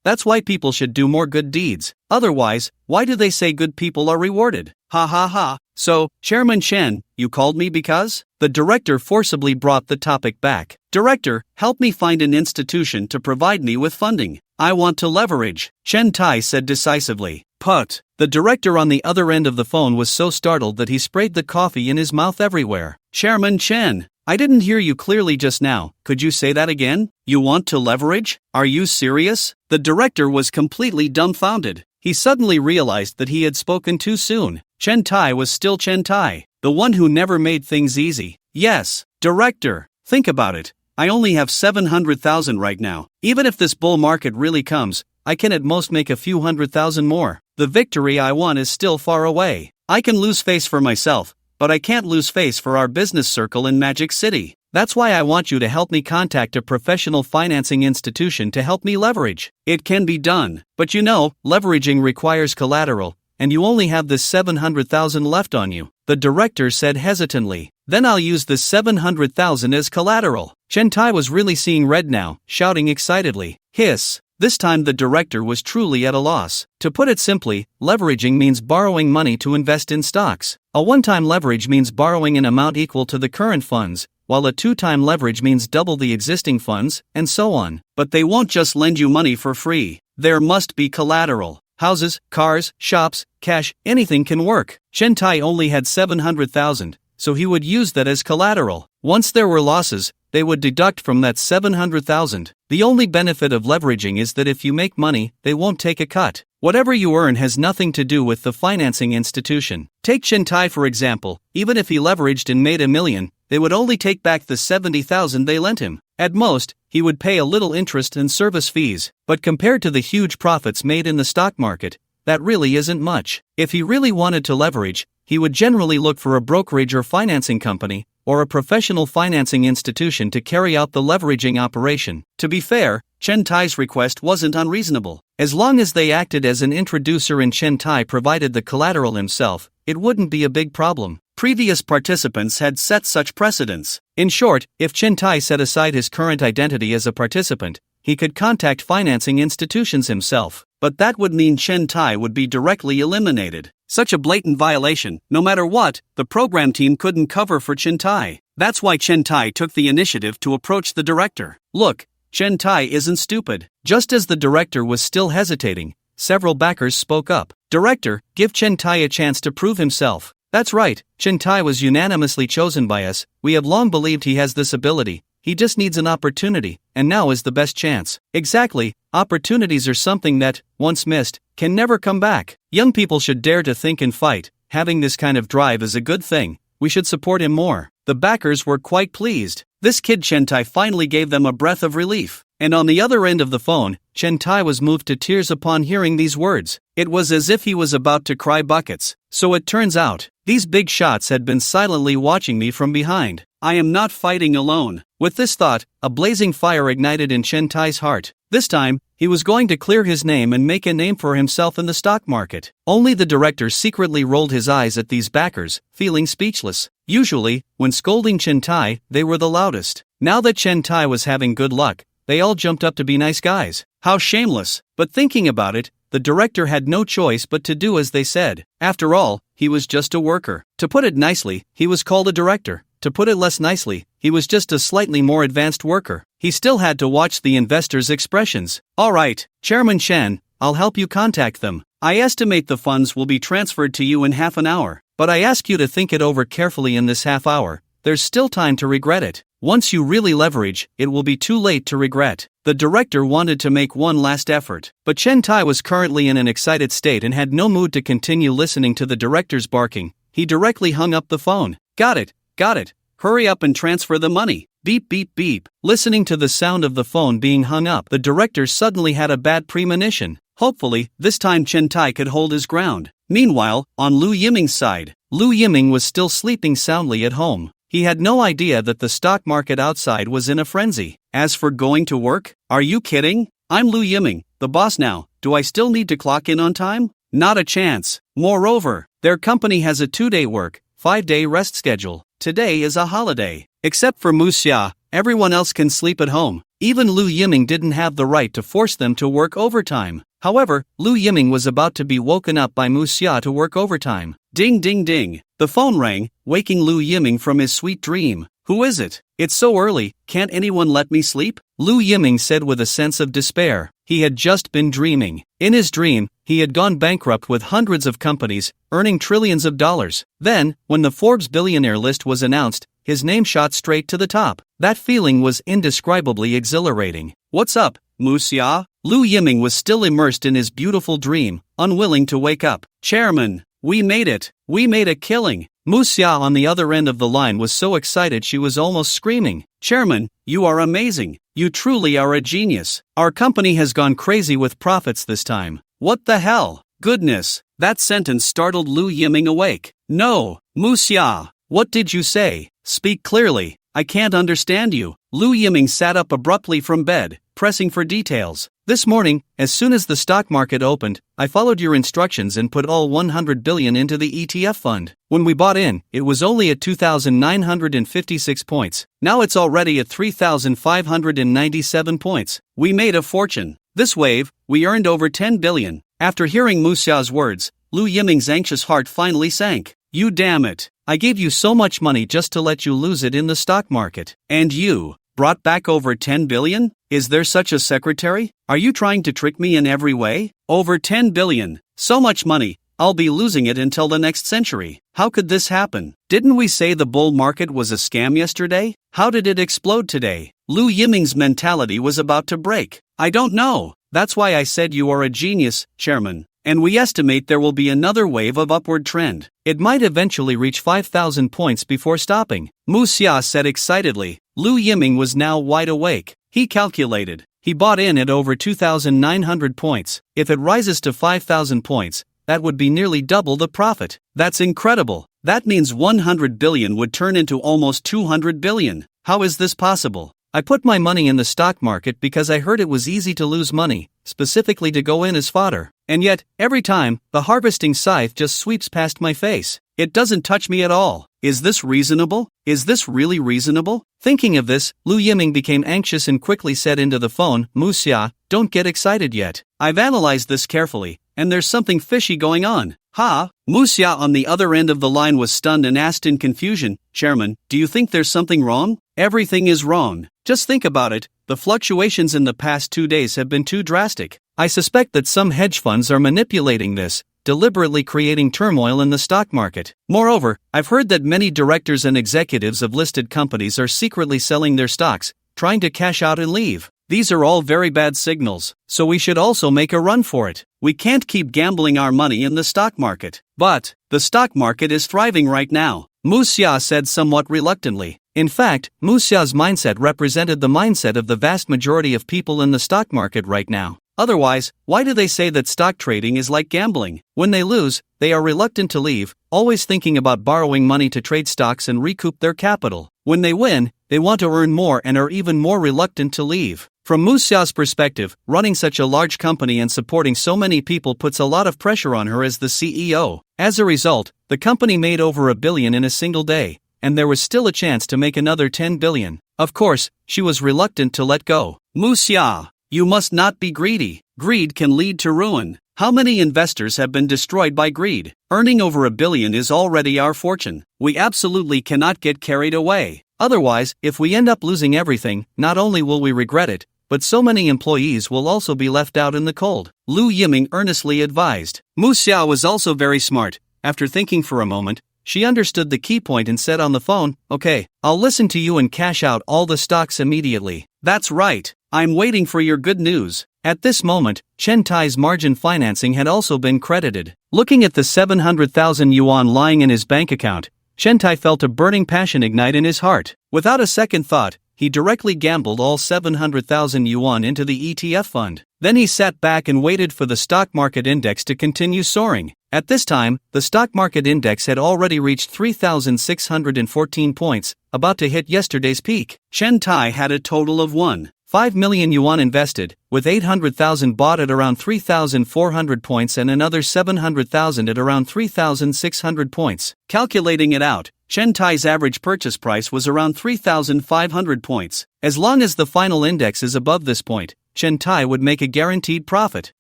That's why people should do more good deeds. Otherwise, why do they say good people are rewarded? Ha. So, Chairman Chen, you called me because? The director forcibly brought the topic back. Director, help me find an institution to provide me with funding. I want to leverage, Chen Tai said decisively. Put. The director on the other end of the phone was so startled that he sprayed the coffee in his mouth everywhere. Chairman Chen, I didn't hear you clearly just now. Could you say that again? You want to leverage? Are you serious? The director was completely dumbfounded. He suddenly realized that he had spoken too soon. Chen Tai was still Chen Tai, the one who never made things easy. Yes, director, think about it. I only have 700,000 right now. Even if this bull market really comes, I can at most make a few 100,000 more. The victory I want is still far away. I can lose face for myself, but I can't lose face for our business circle in Magic City. That's why I want you to help me contact a professional financing institution to help me leverage. It can be done, but you know, leveraging requires collateral, and you only have this 700,000 left on you. The director said hesitantly. Then I'll use this 700,000 as collateral. Chen Tai was really seeing red now, shouting excitedly. Hiss. This time the director was truly at a loss. To put it simply, leveraging means borrowing money to invest in stocks. A one-time leverage means borrowing an amount equal to the current funds, while a two-time leverage means double the existing funds, and so on. But they won't just lend you money for free. There must be collateral. Houses, cars, shops, cash, anything can work. Chen Tai only had 700,000, so he would use that as collateral. Once there were losses, they would deduct from that 700,000. The only benefit of leveraging is that if you make money, they won't take a cut. Whatever you earn has nothing to do with the financing institution. Take Chen Tai for example. Even if he leveraged and made $1 million, they would only take back the 70,000 they lent him. At most, he would pay a little interest and service fees, but compared to the huge profits made in the stock market, that really isn't much. If he really wanted to leverage, he would generally look for a brokerage or financing company, or a professional financing institution to carry out the leveraging operation. To be fair, Chen Tai's request wasn't unreasonable. As long as they acted as an introducer and Chen Tai provided the collateral himself, it wouldn't be a big problem. Previous participants had set such precedents. In short, if Chen Tai set aside his current identity as a participant, he could contact financing institutions himself. But that would mean Chen Tai would be directly eliminated. Such a blatant violation, no matter what, the program team couldn't cover for Chen Tai. That's why Chen Tai took the initiative to approach the director. Look, Chen Tai isn't stupid. Just as the director was still hesitating, several backers spoke up. Director, give Chen Tai a chance to prove himself. That's right, Chen Tai was unanimously chosen by us. We have long believed he has this ability. He just needs an opportunity, and now is the best chance. Exactly, opportunities are something that, once missed, can never come back. Young people should dare to think and fight. Having this kind of drive is a good thing. We should support him more. The backers were quite pleased. This kid Chen Tai finally gave them a breath of relief. And on the other end of the phone, Chen Tai was moved to tears upon hearing these words. It was as if he was about to cry buckets. So it turns out, these big shots had been silently watching me from behind. I am not fighting alone. With this thought, a blazing fire ignited in Chen Tai's heart. This time, he was going to clear his name and make a name for himself in the stock market. Only the director secretly rolled his eyes at these backers, feeling speechless. Usually, when scolding Chen Tai, they were the loudest. Now that Chen Tai was having good luck, they all jumped up to be nice guys. How shameless! But thinking about it, the director had no choice but to do as they said. After all, he was just a worker. To put it nicely, he was called a director. To put it less nicely, he was just a slightly more advanced worker. He still had to watch the investors' expressions. All right, Chairman Chen, I'll help you contact them. I estimate the funds will be transferred to you in half an hour. But I ask you to think it over carefully in this half hour. There's still time to regret it. Once you really leverage, it will be too late to regret. The director wanted to make one last effort, but Chen Tai was currently in an excited state and had no mood to continue listening to the director's barking. He directly hung up the phone. Got it. Hurry up and transfer the money. Beep beep beep. Listening to the sound of the phone being hung up, the director suddenly had a bad premonition. Hopefully, this time Chen Tai could hold his ground. Meanwhile, on Lu Yiming's side, Lu Yiming was still sleeping soundly at home. He had no idea that the stock market outside was in a frenzy. As for going to work, are you kidding? I'm Lu Yiming, the boss now. Do I still need to clock in on time? Not a chance. Moreover, their company has a 2-day work, 5-day rest schedule. Today is a holiday. Except for Mu Xia, everyone else can sleep at home. Even Lu Yiming didn't have the right to force them to work overtime. However, Lu Yiming was about to be woken up by Mu Xia to work overtime. Ding ding ding. The phone rang, waking Lu Yiming from his sweet dream. Who is it? It's so early, can't anyone let me sleep? Lu Yiming said with a sense of despair. He had just been dreaming. In his dream, he had gone bankrupt with hundreds of companies, earning trillions of dollars. Then, when the Forbes billionaire list was announced, his name shot straight to the top. That feeling was indescribably exhilarating. What's up, Mu Xia? Lu Yiming was still immersed in his beautiful dream, unwilling to wake up. Chairman, we made it. We made a killing. Mu Xia on the other end of the line was so excited she was almost screaming. Chairman, you are amazing. You truly are a genius. Our company has gone crazy with profits this time. What the hell? Goodness. That sentence startled Lu Yiming awake. No, Mu Xia. What did you say? Speak clearly. I can't understand you. Lu Yiming sat up abruptly from bed, pressing for details. This morning, as soon as the stock market opened, I followed your instructions and put all 100 billion into the ETF fund. When we bought in, it was only at 2,956 points. Now it's already at 3,597 points. We made a fortune. This wave, we earned over 10 billion. After hearing Mu Xia's words, Lu Yiming's anxious heart finally sank. You damn it. I gave you so much money just to let you lose it in the stock market. And you brought back over 10 billion? Is there such a secretary? Are you trying to trick me in every way? Over 10 billion. So much money, I'll be losing it until the next century. How could this happen? Didn't we say the bull market was a scam yesterday? How did it explode today? Lu Yiming's mentality was about to break. I don't know. That's why I said you are a genius, Chairman. And we estimate there will be another wave of upward trend. It might eventually reach 5,000 points before stopping. Mu Xia said excitedly. Lu Yiming was now wide awake. He calculated. He bought in at over 2,900 points. If it rises to 5,000 points, that would be nearly double the profit. That's incredible. That means 100 billion would turn into almost 200 billion. How is this possible? I put my money in the stock market because I heard it was easy to lose money, specifically to go in as fodder. And yet, every time, the harvesting scythe just sweeps past my face. It doesn't touch me at all. Is this reasonable? Is this really reasonable? Thinking of this, Lu Yiming became anxious and quickly said into the phone, Mu Xia, don't get excited yet. I've analyzed this carefully, and there's something fishy going on. Ha? Mu Xia on the other end of the line was stunned and asked in confusion, Chairman, do you think there's something wrong? Everything is wrong. Just think about it. The fluctuations in the past 2 days have been too drastic. I suspect that some hedge funds are manipulating this, deliberately creating turmoil in the stock market. Moreover, I've heard that many directors and executives of listed companies are secretly selling their stocks, trying to cash out and leave. These are all very bad signals, so we should also make a run for it. We can't keep gambling our money in the stock market. But the stock market is thriving right now, Mu Xia said somewhat reluctantly. In fact, Mu Xia's mindset represented the mindset of the vast majority of people in the stock market right now. Otherwise, why do they say that stock trading is like gambling? When they lose, they are reluctant to leave, always thinking about borrowing money to trade stocks and recoup their capital. When they win, they want to earn more and are even more reluctant to leave. From Mu Xia's perspective, running such a large company and supporting so many people puts a lot of pressure on her as the CEO. As a result, the company made over $1 billion in a single day, and there was still a chance to make another 10 billion. Of course, she was reluctant to let go. Mu Xia, you must not be greedy. Greed can lead to ruin. How many investors have been destroyed by greed? Earning over $1 billion is already our fortune. We absolutely cannot get carried away. Otherwise, if we end up losing everything, not only will we regret it, but so many employees will also be left out in the cold. Lu Yiming earnestly advised. Mu Xia was also very smart. After thinking for a moment, she understood the key point and said on the phone, "Okay, I'll listen to you and cash out all the stocks immediately." "That's right. I'm waiting for your good news." At this moment, Chen Tai's margin financing had also been credited. Looking at the 700,000 yuan lying in his bank account, Chen Tai felt a burning passion ignite in his heart. Without a second thought, he directly gambled all 700,000 yuan into the ETF fund. Then he sat back and waited for the stock market index to continue soaring. At this time, the stock market index had already reached 3,614 points, about to hit yesterday's peak. Chen Tai had a total of 1.5 million yuan invested, with 800,000 bought at around 3,400 points and another 700,000 at around 3,600 points. Calculating it out, Chen Tai's average purchase price was around 3,500 points. As long as the final index is above this point, Chen Tai would make a guaranteed profit.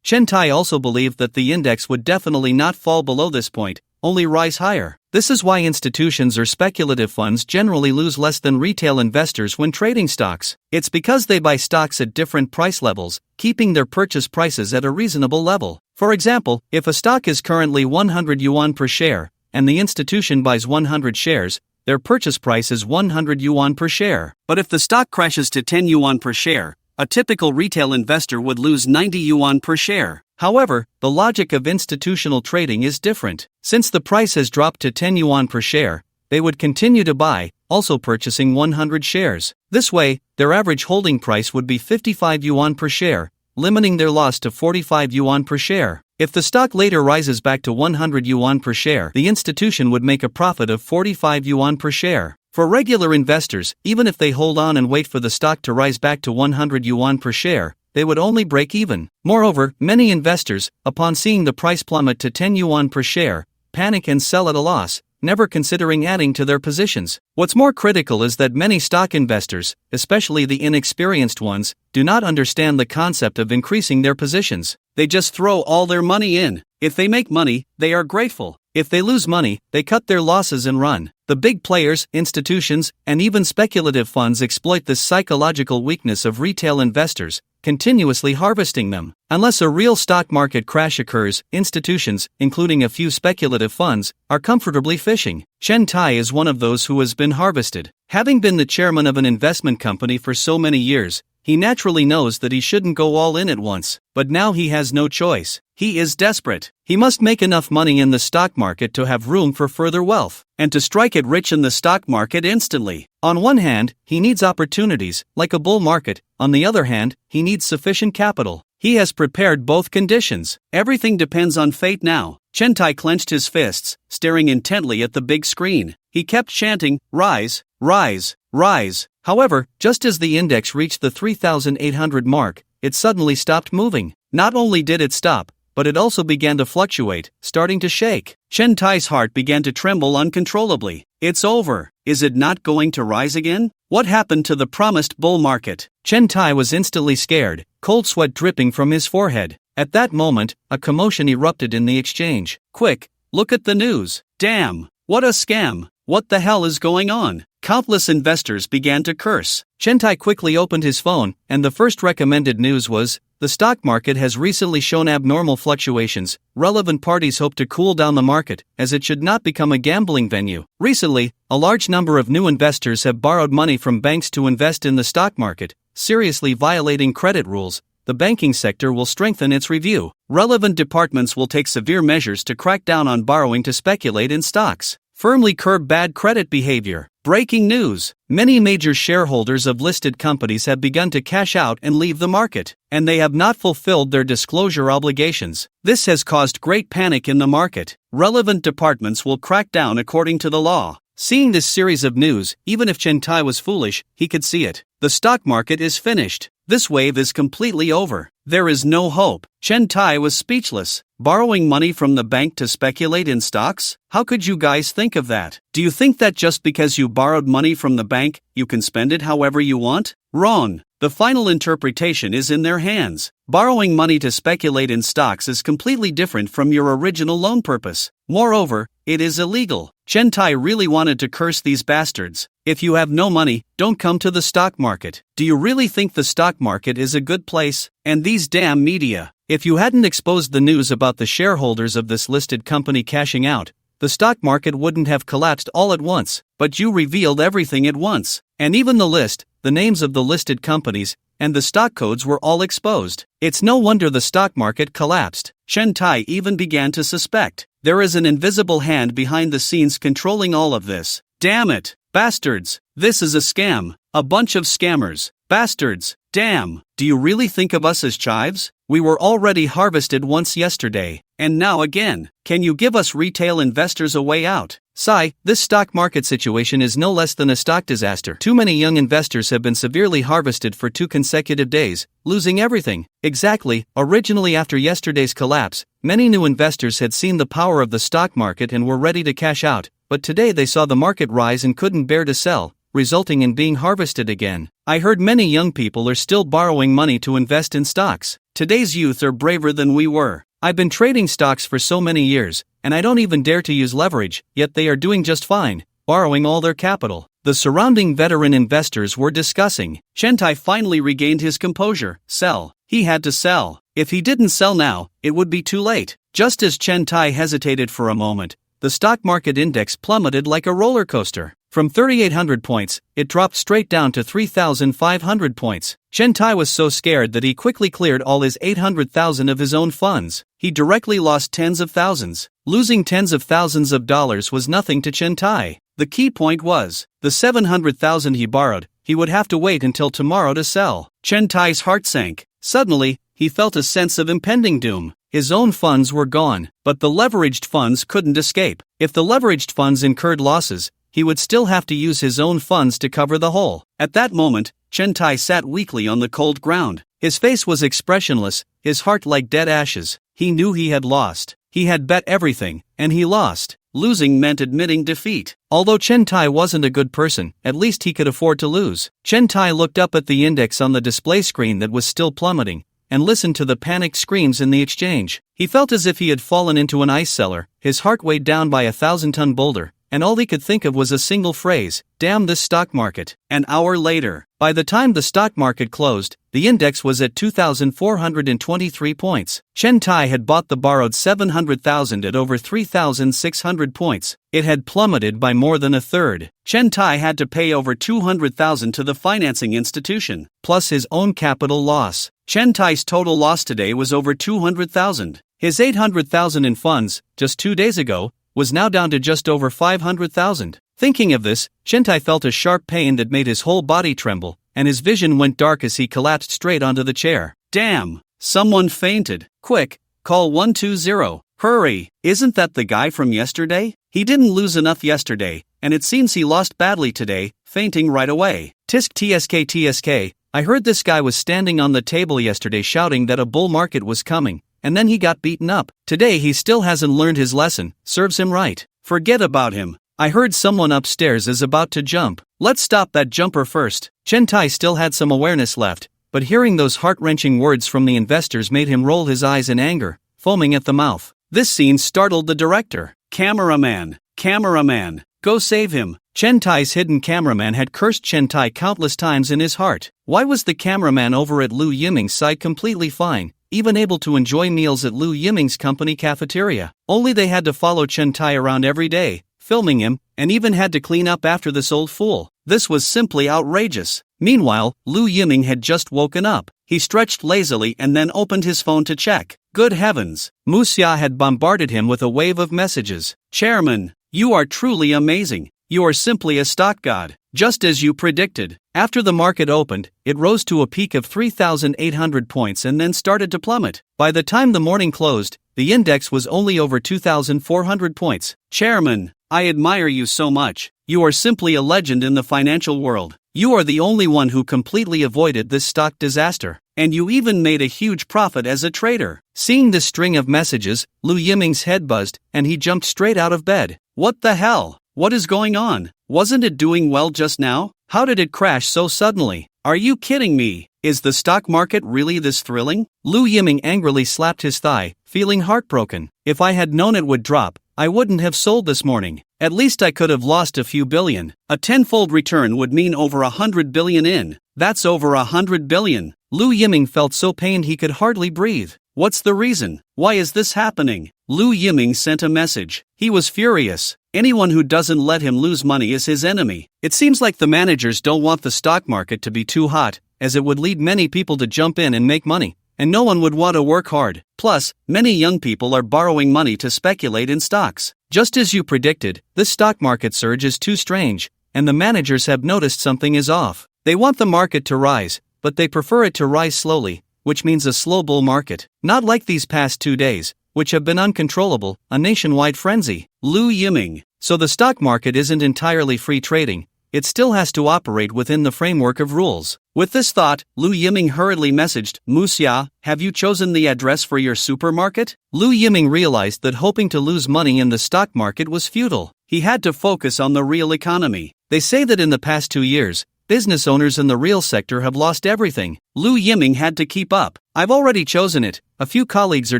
Chen Tai also believed that the index would definitely not fall below this point, only rise higher. This is why institutions or speculative funds generally lose less than retail investors when trading stocks. It's because they buy stocks at different price levels, keeping their purchase prices at a reasonable level. For example, if a stock is currently 100 yuan per share, and the institution buys 100 shares, their purchase price is 100 yuan per share. But if the stock crashes to 10 yuan per share, a typical retail investor would lose 90 yuan per share. However, the logic of institutional trading is different. Since the price has dropped to 10 yuan per share, they would continue to buy, also purchasing 100 shares. This way, their average holding price would be 55 yuan per share, limiting their loss to 45 yuan per share. If the stock later rises back to 100 yuan per share, the institution would make a profit of 45 yuan per share. For regular investors, even if they hold on and wait for the stock to rise back to 100 yuan per share, they would only break even. Moreover, many investors, upon seeing the price plummet to 10 yuan per share, panic and sell at a loss, never considering adding to their positions. What's more critical is that many stock investors, especially the inexperienced ones, do not understand the concept of increasing their positions. They just throw all their money in. If they make money, they are grateful. If they lose money, they cut their losses and run. The big players, institutions, and even speculative funds exploit this psychological weakness of retail investors, continuously harvesting them. Unless a real stock market crash occurs, institutions, including a few speculative funds, are comfortably fishing. Chen Tai is one of those who has been harvested. Having been the chairman of an investment company for so many years, he naturally knows that he shouldn't go all in at once. But now he has no choice. He is desperate. He must make enough money in the stock market to have room for further wealth, and to strike it rich in the stock market instantly. On one hand, he needs opportunities, like a bull market. On the other hand, he needs sufficient capital. He has prepared both conditions. Everything depends on fate now. Chen Tai clenched his fists, staring intently at the big screen. He kept chanting, "Rise, rise, rise." However, just as the index reached the 3,800 mark, it suddenly stopped moving. Not only did it stop, but it also began to fluctuate, starting to shake. Chen Tai's heart began to tremble uncontrollably. It's over. Is it not going to rise again? What happened to the promised bull market? Chen Tai was instantly scared, cold sweat dripping from his forehead. At that moment, a commotion erupted in the exchange. "Quick, look at the news. Damn, what a scam. What the hell is going on?" Countless investors began to curse. Chen Tai quickly opened his phone, and the first recommended news was, "The stock market has recently shown abnormal fluctuations. Relevant parties hope to cool down the market, as it should not become a gambling venue." Recently, a large number of new investors have borrowed money from banks to invest in the stock market, seriously violating credit rules. The banking sector will strengthen its review. Relevant departments will take severe measures to crack down on borrowing to speculate in stocks. Firmly curb bad credit behavior. Breaking news. Many major shareholders of listed companies have begun to cash out and leave the market, and they have not fulfilled their disclosure obligations. This has caused great panic in the market. Relevant departments will crack down according to the law. Seeing this series of news, even if Chen Tai was foolish, he could see it. The stock market is finished. This wave is completely over. There is no hope. Chen Tai was speechless. Borrowing money from the bank to speculate in stocks? How could you guys think of that? Do you think that just because you borrowed money from the bank, you can spend it however you want? Wrong. The final interpretation is in their hands. Borrowing money to speculate in stocks is completely different from your original loan purpose. Moreover, it is illegal. Chen Tai really wanted to curse these bastards. If you have no money, don't come to the stock market. Do you really think the stock market is a good place? And these damn media. If you hadn't exposed the news about the shareholders of this listed company cashing out, the stock market wouldn't have collapsed all at once, but you revealed everything at once. And even the list, the names of the listed companies, and the stock codes were all exposed. It's no wonder the stock market collapsed. Chen Tai even began to suspect. There is an invisible hand behind the scenes controlling all of this. Damn it! Bastards! This is a scam. A bunch of scammers. Bastards! Damn! Do you really think of us as chives? We were already harvested once yesterday, and now again. Can you give us retail investors a way out? Sigh, this stock market situation is no less than a stock disaster. Too many young investors have been severely harvested for 2 consecutive days, losing everything. Exactly, originally after yesterday's collapse, many new investors had seen the power of the stock market and were ready to cash out, but today they saw the market rise and couldn't bear to sell, resulting in being harvested again. I heard many young people are still borrowing money to invest in stocks. Today's youth are braver than we were. I've been trading stocks for so many years, and I don't even dare to use leverage, yet they are doing just fine, borrowing all their capital. The surrounding veteran investors were discussing. Chen Tai finally regained his composure. Sell. He had to sell. If he didn't sell now, it would be too late. Just as Chen Tai hesitated for a moment, the stock market index plummeted like a roller coaster. From 3,800 points, it dropped straight down to 3,500 points. Chen Tai was so scared that he quickly cleared all his 800,000 of his own funds. He directly lost tens of thousands. Losing tens of thousands of dollars was nothing to Chen Tai. The key point was, the 700,000 he borrowed, he would have to wait until tomorrow to sell. Chen Tai's heart sank. Suddenly, he felt a sense of impending doom. His own funds were gone, but the leveraged funds couldn't escape. If the leveraged funds incurred losses, he would still have to use his own funds to cover the whole. At that moment, Chen Tai sat weakly on the cold ground. His face was expressionless, his heart like dead ashes. He knew he had lost. He had bet everything, and he lost. Losing meant admitting defeat. Although Chen Tai wasn't a good person, at least he could afford to lose. Chen Tai looked up at the index on the display screen that was still plummeting, and listened to the panicked screams in the exchange. He felt as if he had fallen into an ice cellar, his heart weighed down by a 1,000-ton boulder, and all he could think of was a single phrase, damn this stock market. An hour later, by the time the stock market closed, the index was at 2,423 points. Chen Tai had bought the borrowed 700,000 at over 3,600 points. It had plummeted by more than a third. Chen Tai had to pay over 200,000 to the financing institution, plus his own capital loss. Chen Tai's total loss today was over 200,000. His 800,000 in funds, just 2 days ago, was now down to just over 500,000. Thinking of this, Chen Tai felt a sharp pain that made his whole body tremble, and his vision went dark as he collapsed straight onto the chair. Damn! Someone fainted. Quick, call 120. Hurry! Isn't that the guy from yesterday? He didn't lose enough yesterday, and it seems he lost badly today, fainting right away. Tisk tsk tsk, I heard this guy was standing on the table yesterday shouting that a bull market was coming, and then he got beaten up. Today he still hasn't learned his lesson, serves him right. Forget about him. I heard someone upstairs is about to jump. Let's stop that jumper first. Chen Tai still had some awareness left, but hearing those heart-wrenching words from the investors made him roll his eyes in anger, foaming at the mouth. This scene startled the director. Cameraman! Cameraman! Go save him! Chen Tai's hidden cameraman had cursed Chen Tai countless times in his heart. Why was the cameraman over at Lu Yiming's side completely fine, even able to enjoy meals at Lu Yiming's company cafeteria? Only they had to follow Chen Tai around every day, filming him, and even had to clean up after this old fool. This was simply outrageous. Meanwhile, Lu Yiming had just woken up. He stretched lazily and then opened his phone to check. Good heavens! Mu Xia had bombarded him with a wave of messages. Chairman, you are truly amazing. You are simply a stock god. Just as you predicted. After the market opened, it rose to a peak of 3,800 points and then started to plummet. By the time the morning closed, the index was only over 2,400 points. Chairman, I admire you so much. You are simply a legend in the financial world. You are the only one who completely avoided this stock disaster. And you even made a huge profit as a trader. Seeing this string of messages, Lu Yiming's head buzzed, and he jumped straight out of bed. What the hell? What is going on? Wasn't it doing well just now? How did it crash so suddenly? Are you kidding me? Is the stock market really this thrilling? Lu Yiming angrily slapped his thigh, feeling heartbroken. If I had known it would drop, I wouldn't have sold this morning. At least I could have lost a few billion. A tenfold return would mean over 100 billion in. That's over 100 billion. Lu Yiming felt so pained he could hardly breathe. What's the reason? Why is this happening? Lu Yiming sent a message. He was furious. Anyone who doesn't let him lose money is his enemy. It seems like the managers don't want the stock market to be too hot, as it would lead many people to jump in and make money, and no one would want to work hard. Plus, many young people are borrowing money to speculate in stocks. Just as you predicted, this stock market surge is too strange, and the managers have noticed something is off. They want the market to rise, but they prefer it to rise slowly, which means a slow bull market. Not like these past 2 days, which have been uncontrollable, a nationwide frenzy. Lu Yiming. So the stock market isn't entirely free trading, it still has to operate within the framework of rules. With this thought, Lu Yiming hurriedly messaged, Muxia, have you chosen the address for your supermarket? Lu Yiming realized that hoping to lose money in the stock market was futile. He had to focus on the real economy. They say that in the past 2 years, business owners in the real sector have lost everything. Lu Yiming had to keep up. I've already chosen it. A few colleagues are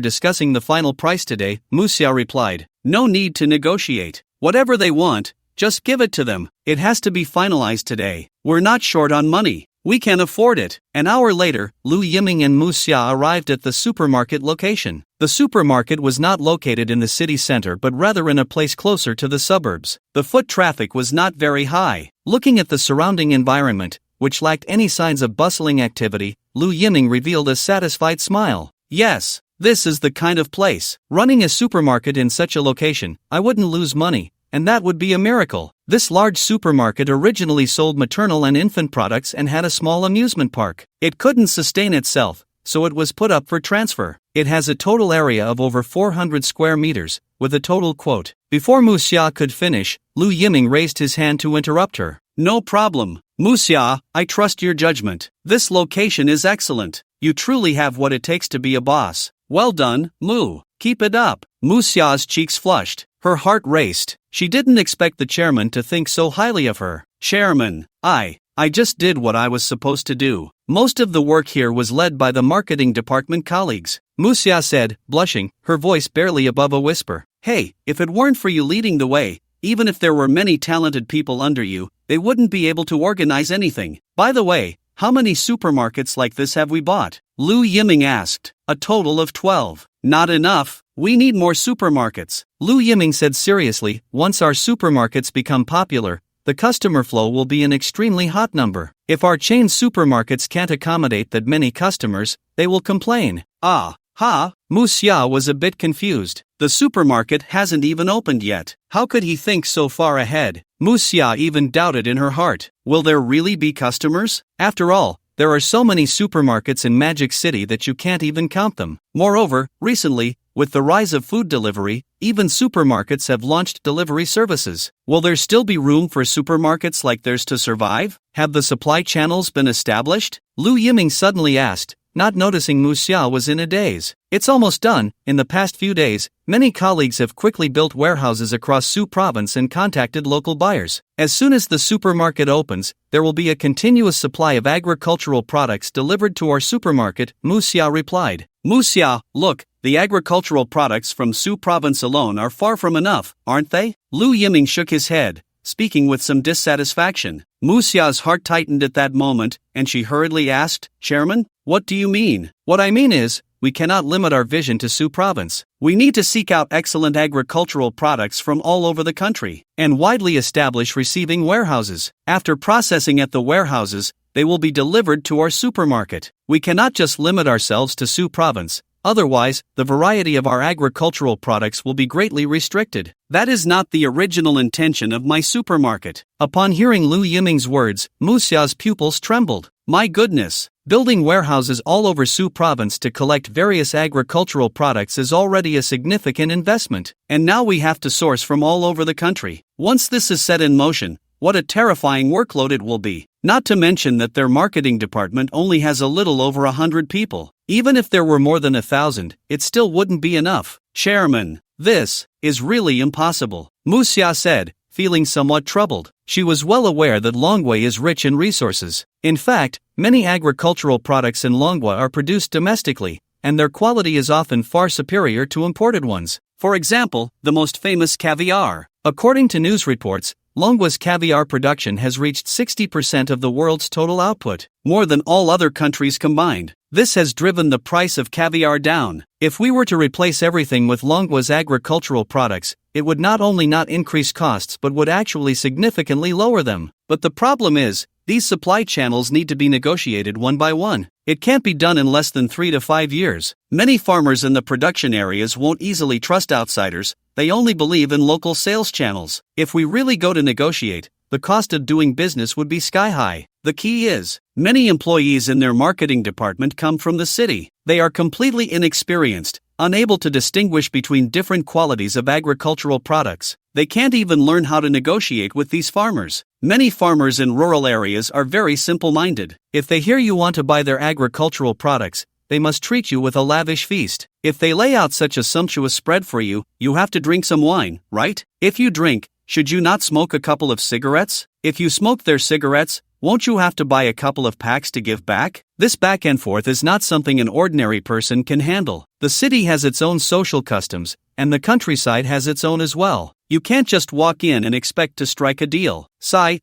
discussing the final price today, Muxia replied. No need to negotiate. Whatever they want, just give it to them. It has to be finalized today. We're not short on money. We can afford it. An hour later, Lu Yiming and Muxia arrived at the supermarket location. The supermarket was not located in the city center but rather in a place closer to the suburbs. The foot traffic was not very high. Looking at the surrounding environment, which lacked any signs of bustling activity, Lu Yiming revealed a satisfied smile. Yes, this is the kind of place. Running a supermarket in such a location, I wouldn't lose money, and that would be a miracle. This large supermarket originally sold maternal and infant products and had a small amusement park. It couldn't sustain itself, so it was put up for transfer. It has a total area of over 400 square meters, with a total quote. Before Muxia could finish, Lu Yiming raised his hand to interrupt her. No problem. Muxia, I trust your judgment. This location is excellent. You truly have what it takes to be a boss. Well done, Mu. Keep it up. Muxia's cheeks flushed. Her heart raced. She didn't expect the chairman to think so highly of her. Chairman, I just did what I was supposed to do. Most of the work here was led by the marketing department colleagues. Muxia said, blushing, her voice barely above a whisper. Hey, if it weren't for you leading the way, even if there were many talented people under you, they wouldn't be able to organize anything. By the way, how many supermarkets like this have we bought? Lu Yiming asked. A total of 12. Not enough. We need more supermarkets. Lu Yiming said seriously, once our supermarkets become popular, the customer flow will be an extremely hot number. If our chain supermarkets can't accommodate that many customers, they will complain. Muxia was a bit confused. The supermarket hasn't even opened yet. How could he think so far ahead? Muxia even doubted in her heart. Will there really be customers? After all, there are so many supermarkets in Magic City that you can't even count them. Moreover, recently, with the rise of food delivery, even supermarkets have launched delivery services. Will there still be room for supermarkets like theirs to survive? Have the supply channels been established? Lu Yiming suddenly asked, not noticing Muxia was in a daze. It's almost done. In the past few days, many colleagues have quickly built warehouses across Su province and contacted local buyers. As soon as the supermarket opens, there will be a continuous supply of agricultural products delivered to our supermarket, Muxia replied. Muxia, look, the agricultural products from Su province alone are far from enough, aren't they? Lu Yiming shook his head, speaking with some dissatisfaction. Muxia's heart tightened at that moment, and she hurriedly asked, Chairman, what do you mean? What I mean is, we cannot limit our vision to Su province. We need to seek out excellent agricultural products from all over the country, and widely establish receiving warehouses. After processing at the warehouses, they will be delivered to our supermarket. We cannot just limit ourselves to Su province. Otherwise, the variety of our agricultural products will be greatly restricted. That is not the original intention of my supermarket. Upon hearing Lu Yiming's words, Muxia's pupils trembled. My goodness! Building warehouses all over Su province to collect various agricultural products is already a significant investment, and now we have to source from all over the country. Once this is set in motion, what a terrifying workload it will be. Not to mention that their marketing department only has a little over 100 people. Even if there were more than 1,000, it still wouldn't be enough. Chairman, this is really impossible, Muxia said, feeling somewhat troubled. She was well aware that Longwei is rich in resources. In fact, many agricultural products in Longwei are produced domestically, and their quality is often far superior to imported ones. For example, the most famous caviar. According to news reports, Longwa's caviar production has reached 60% of the world's total output, more than all other countries combined. This has driven the price of caviar down. If we were to replace everything with Longwa's agricultural products, it would not only not increase costs but would actually significantly lower them. But the problem is, these supply channels need to be negotiated one by one. It can't be done in less than 3 to 5 years. Many farmers in the production areas won't easily trust outsiders, they only believe in local sales channels. If we really go to negotiate, the cost of doing business would be sky high. The key is, many employees in their marketing department come from the city. They are completely inexperienced, unable to distinguish between different qualities of agricultural products. They can't even learn how to negotiate with these farmers. Many farmers in rural areas are very simple-minded. If they hear you want to buy their agricultural products, they must treat you with a lavish feast. If they lay out such a sumptuous spread for you, you have to drink some wine, right? If you drink, should you not smoke a couple of cigarettes? If you smoke their cigarettes, won't you have to buy a couple of packs to give back? This back and forth is not something an ordinary person can handle. The city has its own social customs, and the countryside has its own as well. You can't just walk in and expect to strike a deal.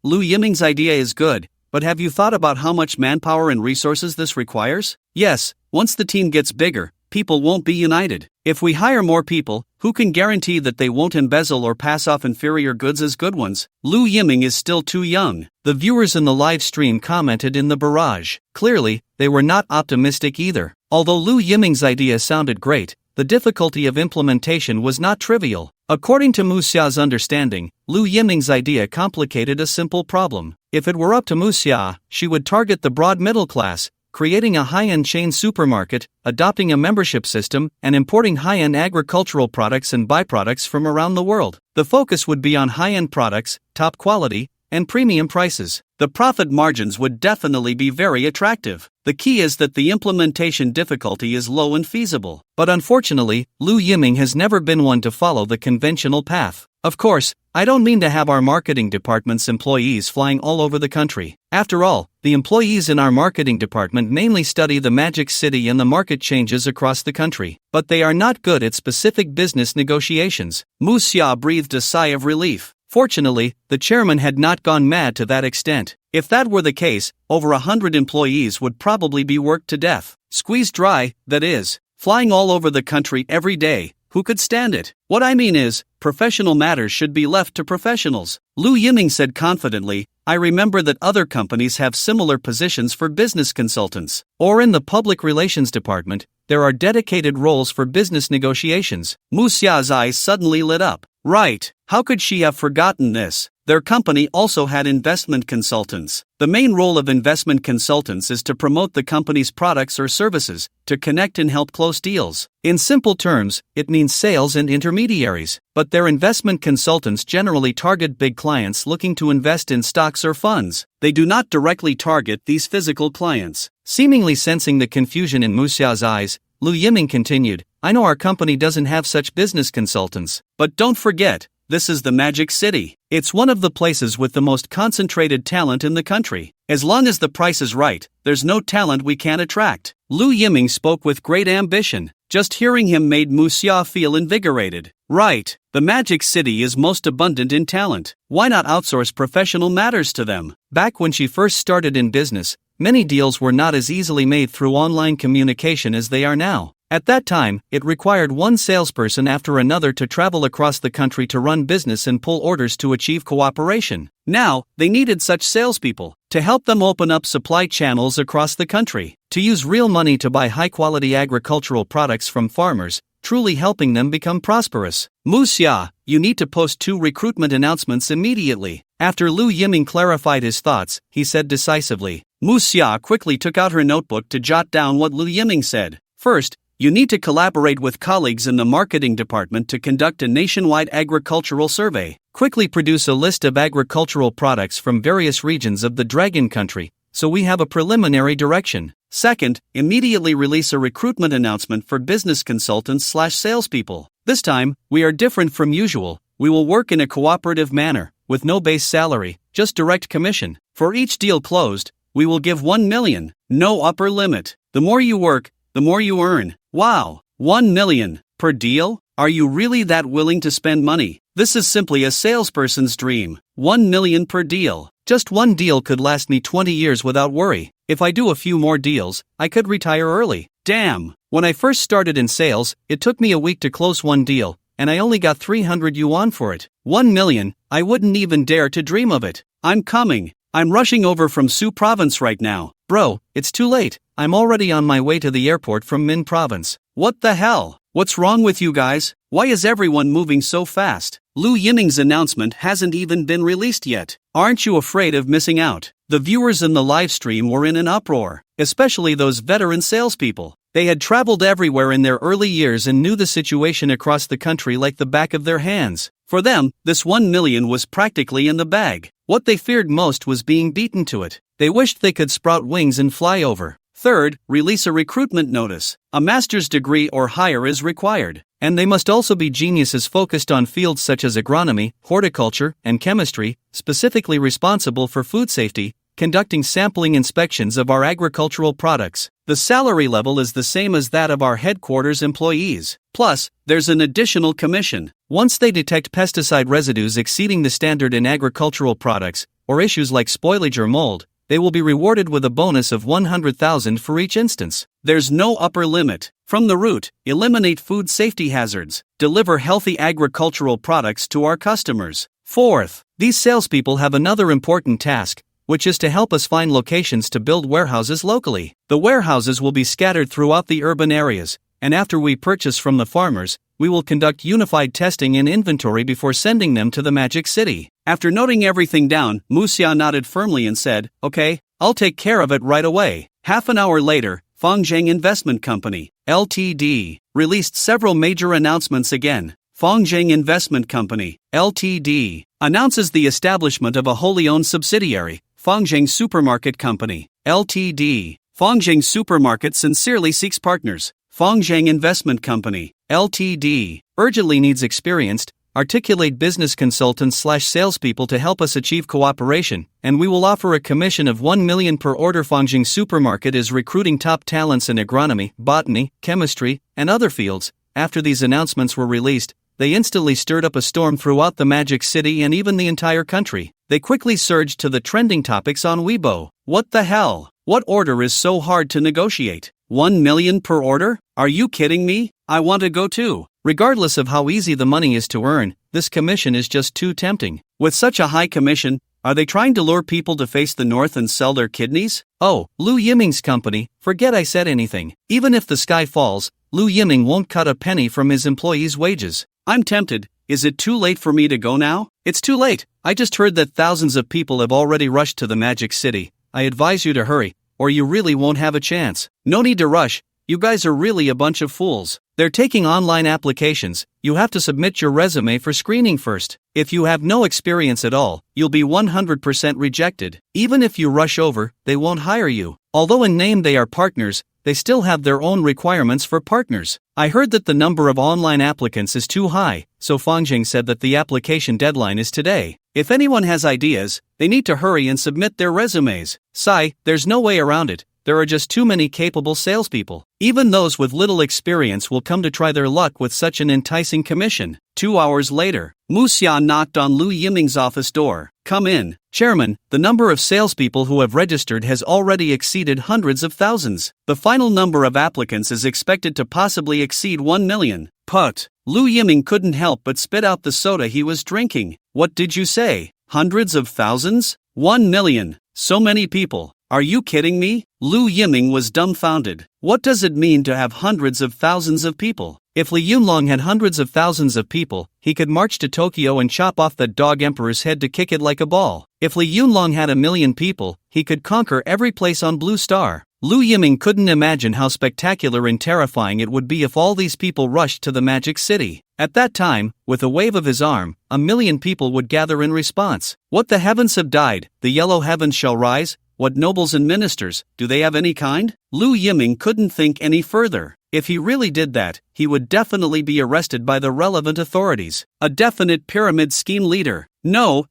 Lu Yiming's idea is good, but have you thought about how much manpower and resources this requires? Yes, once the team gets bigger, people won't be united. If we hire more people, who can guarantee that they won't embezzle or pass off inferior goods as good ones? Lu Yiming is still too young. The viewers in the live stream commented in the barrage. Clearly, they were not optimistic either. Although Lu Yiming's idea sounded great, the difficulty of implementation was not trivial. According to Mu Xia's understanding, Lu Yiming's idea complicated a simple problem. If it were up to Mu Xia, she would target the broad middle class, creating a high-end chain supermarket, adopting a membership system, and importing high-end agricultural products and byproducts from around the world. The focus would be on high-end products, top quality, and premium prices. The profit margins would definitely be very attractive. The key is that the implementation difficulty is low and feasible. But unfortunately, Lu Yiming has never been one to follow the conventional path. Of course, I don't mean to have our marketing department's employees flying all over the country. After all, the employees in our marketing department mainly study the magic city and the market changes across the country. But they are not good at specific business negotiations. Mu Xia breathed a sigh of relief. Fortunately, the chairman had not gone mad to that extent. If that were the case, over 100 employees would probably be worked to death. Squeezed dry, that is. Flying all over the country every day. Who could stand it? What I mean is, professional matters should be left to professionals. Lu Yiming said confidently, I remember that other companies have similar positions for business consultants. Or in the public relations department, there are dedicated roles for business negotiations. Mu Xia's eyes suddenly lit up. Right, how could she have forgotten this? Their company also had investment consultants. The main role of investment consultants is to promote the company's products or services, to connect and help close deals. In simple terms, it means sales and intermediaries. But their investment consultants generally target big clients looking to invest in stocks or funds. They do not directly target these physical clients. Seemingly sensing the confusion in Mu Xia's eyes, Lu Yiming continued, I know our company doesn't have such business consultants, but don't forget, this is the Magic City. It's one of the places with the most concentrated talent in the country. As long as the price is right, there's no talent we can't attract. Lu Yiming spoke with great ambition. Just hearing him made Mu Xia feel invigorated. Right, the Magic City is most abundant in talent. Why not outsource professional matters to them? Back when she first started in business, many deals were not as easily made through online communication as they are now. At that time, it required one salesperson after another to travel across the country to run business and pull orders to achieve cooperation. Now, they needed such salespeople to help them open up supply channels across the country, to use real money to buy high-quality agricultural products from farmers, truly helping them become prosperous. Mu Xia, you need to post 2 recruitment announcements immediately. After Lu Yiming clarified his thoughts, he said decisively. Mu Xia quickly took out her notebook to jot down what Lu Yiming said. First, you need to collaborate with colleagues in the marketing department to conduct a nationwide agricultural survey. Quickly produce a list of agricultural products from various regions of the Dragon Country, so we have a preliminary direction. Second, immediately release a recruitment announcement for business consultants/salespeople. This time, we are different from usual. We will work in a cooperative manner, with no base salary, just direct commission. For each deal closed, we will give 1 million, no upper limit. The more you work, the more you earn. Wow, 1 million per deal? Are you really that willing to spend money? This is simply a salesperson's dream. 1 million per deal. Just one deal could last me 20 years without worry. If I do a few more deals, I could retire early. Damn! When I first started in sales, it took me a week to close one deal, and I only got 300 yuan for it. 1 million, I wouldn't even dare to dream of it. I'm coming. I'm rushing over from Su province right now. Bro, it's too late. I'm already on my way to the airport from Min province. What the hell? What's wrong with you guys? Why is everyone moving so fast? Lu Yiming's announcement hasn't even been released yet. Aren't you afraid of missing out? The viewers in the live stream were in an uproar, especially those veteran salespeople. They had traveled everywhere in their early years and knew the situation across the country like the back of their hands. For them, this 1 million was practically in the bag. What they feared most was being beaten to it. They wished they could sprout wings and fly over. Third, release a recruitment notice. A master's degree or higher is required, and they must also be geniuses focused on fields such as agronomy, horticulture, and chemistry, specifically responsible for food safety, conducting sampling inspections of our agricultural products. The salary level is the same as that of our headquarters employees. Plus, there's an additional commission. Once they detect pesticide residues exceeding the standard in agricultural products, or issues like spoilage or mold, they will be rewarded with a bonus of 100,000 for each instance. There's no upper limit. From the root, eliminate food safety hazards. Deliver healthy agricultural products to our customers. Fourth, these salespeople have another important task, which is to help us find locations to build warehouses locally. The warehouses will be scattered throughout the urban areas, and after we purchase from the farmers, we will conduct unified testing and inventory before sending them to the Magic City. After noting everything down, Muxia nodded firmly and said, "Okay, I'll take care of it right away." Half an hour later, Fangzheng Investment Company, Ltd., released several major announcements again. Fangzheng Investment Company, Ltd., announces the establishment of a wholly owned subsidiary, Fangzheng Supermarket Company, Ltd. Fangzheng Supermarket sincerely seeks partners. Fangzheng Investment Company, Ltd., urgently needs experienced, articulate business consultants/salespeople to help us achieve cooperation, and we will offer a commission of 1 million per order. Fangzheng Supermarket is recruiting top talents in agronomy, botany, chemistry, and other fields. After these announcements were released, they instantly stirred up a storm throughout the Magic City and even the entire country. They quickly surged to the trending topics on Weibo. What the hell? What order is so hard to negotiate? 1 million per order? Are you kidding me? I want to go too. Regardless of how easy the money is to earn, this commission is just too tempting. With such a high commission, are they trying to lure people to face the north and sell their kidneys? Oh, Lu Yiming's company, forget I said anything. Even if the sky falls, Lu Yiming won't cut a penny from his employees' wages. I'm tempted. Is it too late for me to go now? It's too late. I just heard that thousands of people have already rushed to the Magic City. I advise you to hurry, or you really won't have a chance. No need to rush. You guys are really a bunch of fools. They're taking online applications. You have to submit your resume for screening first. If you have no experience at all, you'll be 100% rejected. Even if you rush over, they won't hire you. Although in name they are partners, they still have their own requirements for partners. I heard that the number of online applicants is too high, so Fangzheng said that the application deadline is today. If anyone has ideas, they need to hurry and submit their resumes. Sigh, there's no way around it. There are just too many capable salespeople. Even those with little experience will come to try their luck with such an enticing commission. 2 hours later, Muxia knocked on Lu Yiming's office door. Come in. Chairman, the number of salespeople who have registered has already exceeded hundreds of thousands. The final number of applicants is expected to possibly exceed 1 million. Put. Lu Yiming couldn't help but spit out the soda he was drinking. What did you say? Hundreds of thousands? 1 million. So many people. Are you kidding me? Lu Yiming was dumbfounded. What does it mean to have hundreds of thousands of people? If Li Yunlong had hundreds of thousands of people, he could march to Tokyo and chop off that dog emperor's head to kick it like a ball. If Li Yunlong had 1 million people, he could conquer every place on Blue Star. Lu Yiming couldn't imagine how spectacular and terrifying it would be if all these people rushed to the Magic City. At that time, with a wave of his arm, 1 million people would gather in response. What the heavens have died, the yellow heavens shall rise. What nobles and ministers, do they have any kind? Lu Yiming couldn't think any further. If he really did that, he would definitely be arrested by the relevant authorities. A definite pyramid scheme leader. No.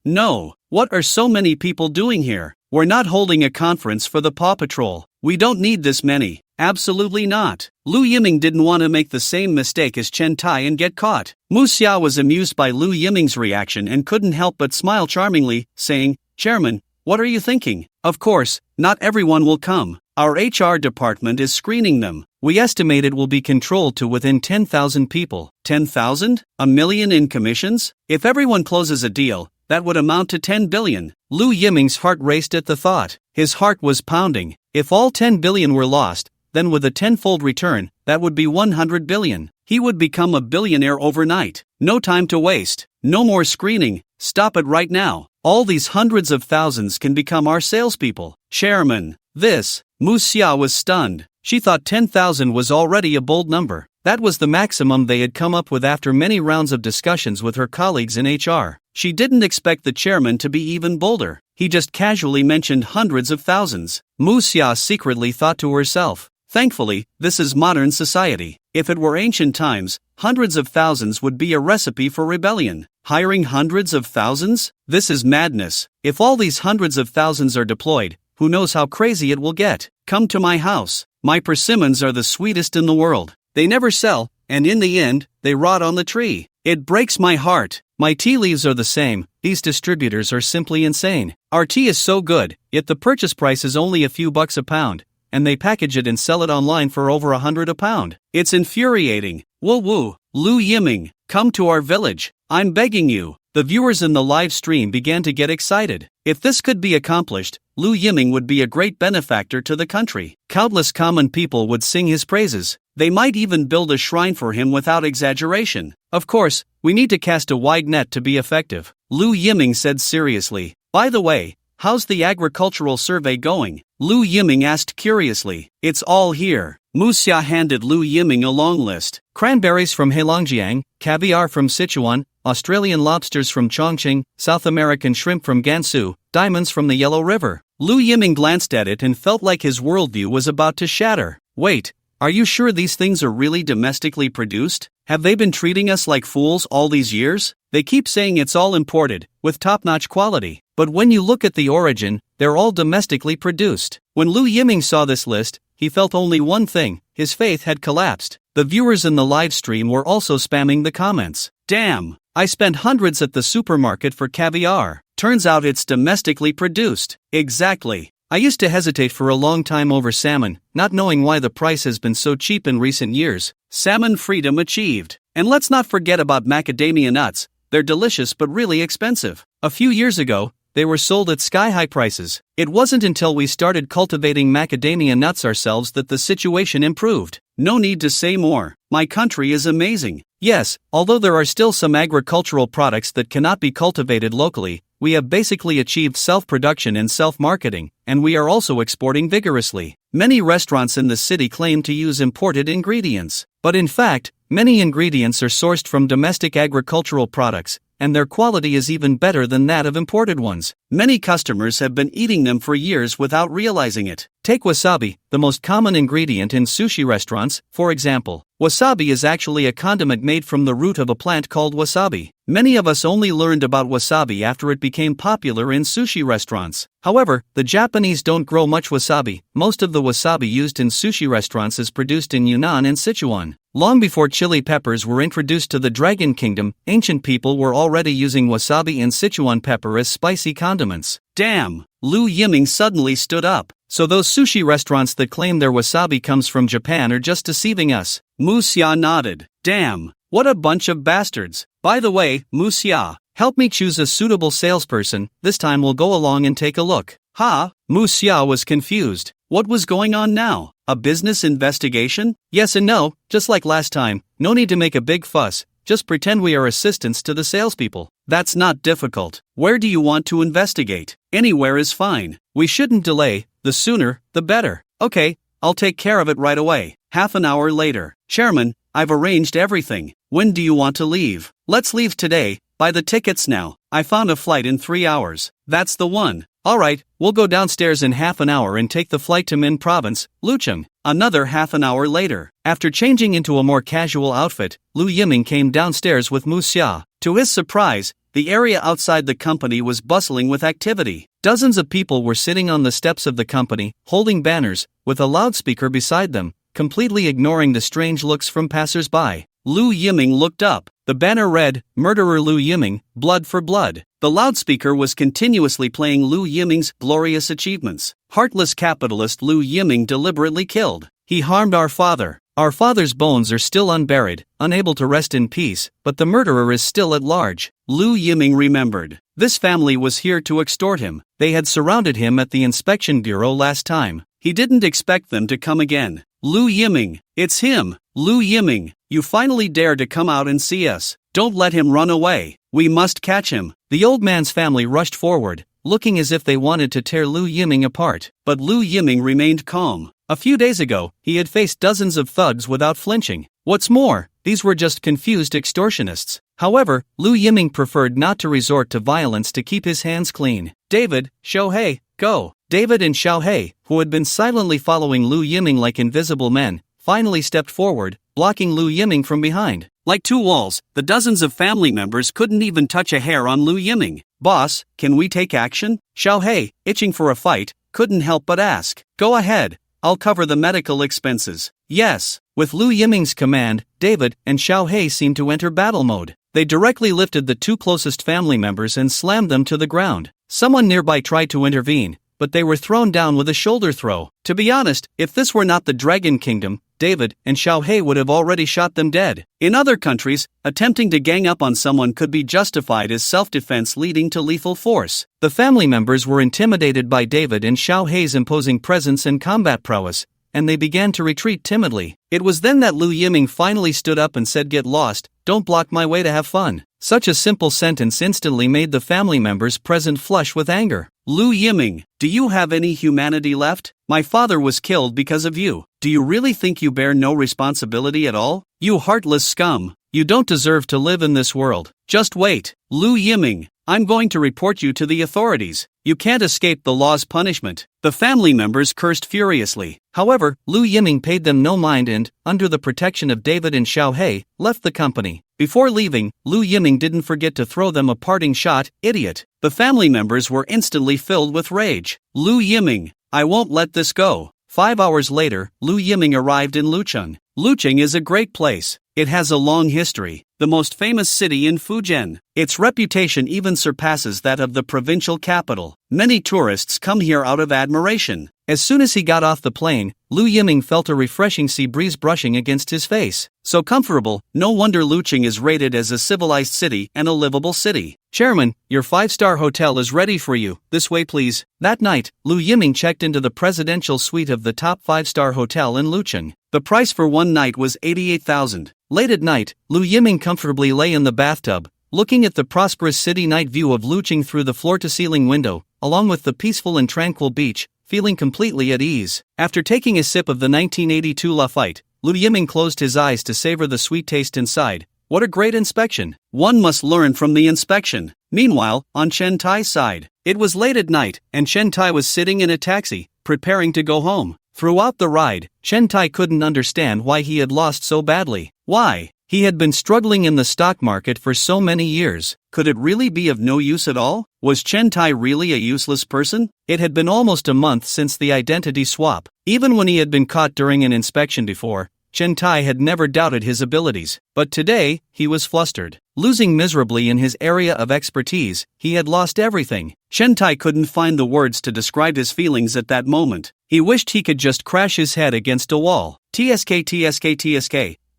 What are so many people doing here? We're not holding a conference for the Paw Patrol. We don't need this many. Absolutely not. Lu Yiming didn't want to make the same mistake as Chen Tai and get caught. Mu Xia was amused by Lu Yiming's reaction and couldn't help but smile charmingly, saying, "Chairman, what are you thinking? Of course, not everyone will come. Our HR department is screening them. We estimate it will be controlled to within 10,000 people." 10,000? A million in commissions? If everyone closes a deal, that would amount to 10 billion. Lu Yiming's heart raced at the thought. His heart was pounding. If all 10 billion were lost, then with a tenfold return, that would be 100 billion. He would become a billionaire overnight. No time to waste. No more screening. Stop it right now. All these hundreds of thousands can become our salespeople. Chairman. Mu Xia was stunned. She thought 10,000 was already a bold number. That was the maximum they had come up with after many rounds of discussions with her colleagues in HR. She didn't expect the chairman to be even bolder. He just casually mentioned hundreds of thousands. Mu Xia secretly thought to herself, "Thankfully, this is modern society. If it were ancient times, hundreds of thousands would be a recipe for rebellion. Hiring hundreds of thousands? This is madness. If all these hundreds of thousands are deployed, who knows how crazy it will get? Come to my house. My persimmons are the sweetest in the world. They never sell, and in the end, they rot on the tree. It breaks my heart. My tea leaves are the same. These distributors are simply insane. Our tea is so good, yet the purchase price is only a few bucks a pound, and they package it and sell it online for over 100 a pound. It's infuriating. Woo woo. Lu Yiming, come to our village. I'm begging you." The viewers in the live stream began to get excited. If this could be accomplished, Lu Yiming would be a great benefactor to the country. Countless common people would sing his praises. They might even build a shrine for him without exaggeration. Of course, we need to cast a wide net to be effective. Lu Yiming said seriously. "By the way, how's the agricultural survey going?" Lu Yiming asked curiously. "It's all here." Mu Xia handed Lu Yiming a long list. Cranberries from Heilongjiang, caviar from Sichuan, Australian lobsters from Chongqing, South American shrimp from Gansu, diamonds from the Yellow River. Lu Yiming glanced at it and felt like his worldview was about to shatter. "Wait, are you sure these things are really domestically produced? Have they been treating us like fools all these years? They keep saying it's all imported, with top-notch quality, but when you look at the origin, they're all domestically produced." When Lu Yiming saw this list, he felt only one thing: his faith had collapsed. The viewers in the live stream were also spamming the comments. "Damn, I spent hundreds at the supermarket for caviar. Turns out it's domestically produced." Exactly. I used to hesitate for a long time over salmon, not knowing why the price has been so cheap in recent years. Salmon freedom achieved. And let's not forget about macadamia nuts. They're delicious but really expensive. A few years ago, they were sold at sky-high prices. It wasn't until we started cultivating macadamia nuts ourselves that the situation improved. No need to say more. My country is amazing. Yes, although there are still some agricultural products that cannot be cultivated locally, we have basically achieved self-production and self-marketing, and we are also exporting vigorously. Many restaurants in the city claim to use imported ingredients, but in fact, many ingredients are sourced from domestic agricultural products, and their quality is even better than that of imported ones. Many customers have been eating them for years without realizing it. Take wasabi, the most common ingredient in sushi restaurants, for example. Wasabi is actually a condiment made from the root of a plant called wasabi. Many of us only learned about wasabi after it became popular in sushi restaurants. However, the Japanese don't grow much wasabi. Most of the wasabi used in sushi restaurants is produced in Yunnan and Sichuan. Long before chili peppers were introduced to the Dragon Kingdom, ancient people were already using wasabi and Sichuan pepper as spicy condiments. Damn! Lu Yiming suddenly stood up. So those sushi restaurants that claim their wasabi comes from Japan are just deceiving us. Mu Xia nodded. Damn! What a bunch of bastards. By the way, Mu Xia, help me choose a suitable salesperson. This time we'll go along and take a look. Ha! Mu Xia was confused. What was going on now? A business investigation? Yes and no, just like last time. No need to make a big fuss. Just pretend we are assistants to the salespeople. That's not difficult. Where do you want to investigate? Anywhere is fine. We shouldn't delay. The sooner, the better. Okay, I'll take care of it right away. Half an hour later. Chairman, I've arranged everything. When do you want to leave? Let's leave today. Buy the tickets now. I found a flight in 3 hours. That's the one. Alright, we'll go downstairs in half an hour and take the flight to Min Province, Lucheng. Another half an hour later. After changing into a more casual outfit, Lu Yiming came downstairs with Mu Xia. To his surprise, the area outside the company was bustling with activity. Dozens of people were sitting on the steps of the company, holding banners, with a loudspeaker beside them, completely ignoring the strange looks from passers-by. Lu Yiming looked up. The banner read, "Murderer Lu Yiming, blood for blood." The loudspeaker was continuously playing Lu Yiming's glorious achievements. Heartless capitalist Lu Yiming deliberately killed. He harmed our father. Our father's bones are still unburied, unable to rest in peace, but the murderer is still at large. Lu Yiming remembered. This family was here to extort him. They had surrounded him at the inspection bureau last time. He didn't expect them to come again. Lu Yiming, it's him. Lu Yiming, you finally dare to come out and see us. Don't let him run away. We must catch him. The old man's family rushed forward, looking as if they wanted to tear Lu Yiming apart. But Lu Yiming remained calm. A few days ago, he had faced dozens of thugs without flinching. What's more, these were just confused extortionists. However, Lu Yiming preferred not to resort to violence to keep his hands clean. David, Shohei, go. David and Shohei, who had been silently following Lu Yiming like invisible men, finally stepped forward, blocking Lu Yiming from behind. Like two walls, the dozens of family members couldn't even touch a hair on Lu Yiming. Boss, can we take action? Shohei, itching for a fight, couldn't help but ask. Go ahead. I'll cover the medical expenses. Yes. With Lu Yiming's command, David and Shohei seemed to enter battle mode. They directly lifted the two closest family members and slammed them to the ground. Someone nearby tried to intervene, but they were thrown down with a shoulder throw. To be honest, if this were not the Dragon Kingdom, David and Shohei would have already shot them dead. In other countries, attempting to gang up on someone could be justified as self-defense leading to lethal force. The family members were intimidated by David and Shohei's imposing presence and combat prowess, and they began to retreat timidly. It was then that Lu Yiming finally stood up and said, "Get lost, don't block my way to have fun." Such a simple sentence instantly made the family members present flush with anger. Lu Yiming, do you have any humanity left? My father was killed because of you. Do you really think you bear no responsibility at all? You heartless scum. You don't deserve to live in this world. Just wait. Lu Yiming, I'm going to report you to the authorities. You can't escape the law's punishment. The family members cursed furiously. However, Lu Yiming paid them no mind and, under the protection of David and Shohei, left the company. Before leaving, Lu Yiming didn't forget to throw them a parting shot. Idiot. The family members were instantly filled with rage. Lu Yiming, I won't let this go. 5 hours later, Lu Yiming arrived in Lucheng. Lucheng is a great place. It has a long history, the most famous city in Fujian. Its reputation even surpasses that of the provincial capital. Many tourists come here out of admiration. As soon as he got off the plane, Lu Yiming felt a refreshing sea breeze brushing against his face. So comfortable, no wonder Lucheng is rated as a civilized city and a livable city. Chairman, your 5-star hotel is ready for you. This way please. That night, Lu Yiming checked into the presidential suite of the top 5-star hotel in Lucheng. The price for one night was 88,000. Late at night, Lu Yiming comfortably lay in the bathtub, looking at the prosperous city night view of Lucheng through the floor-to-ceiling window, along with the peaceful and tranquil beach, feeling completely at ease. After taking a sip of the 1982 Lafite, Lu Yiming closed his eyes to savor the sweet taste inside. What a great inspection! One must learn from the inspection. Meanwhile, on Chen Tai's side, it was late at night, and Chen Tai was sitting in a taxi, preparing to go home. Throughout the ride, Chen Tai couldn't understand why he had lost so badly. Why? He had been struggling in the stock market for so many years. Could it really be of no use at all? Was Chen Tai really a useless person? It had been almost a month since the identity swap. Even when he had been caught during an inspection before, Chen Tai had never doubted his abilities. But today, he was flustered. Losing miserably in his area of expertise, he had lost everything. Chen Tai couldn't find the words to describe his feelings at that moment. He wished he could just crash his head against a wall. TSK.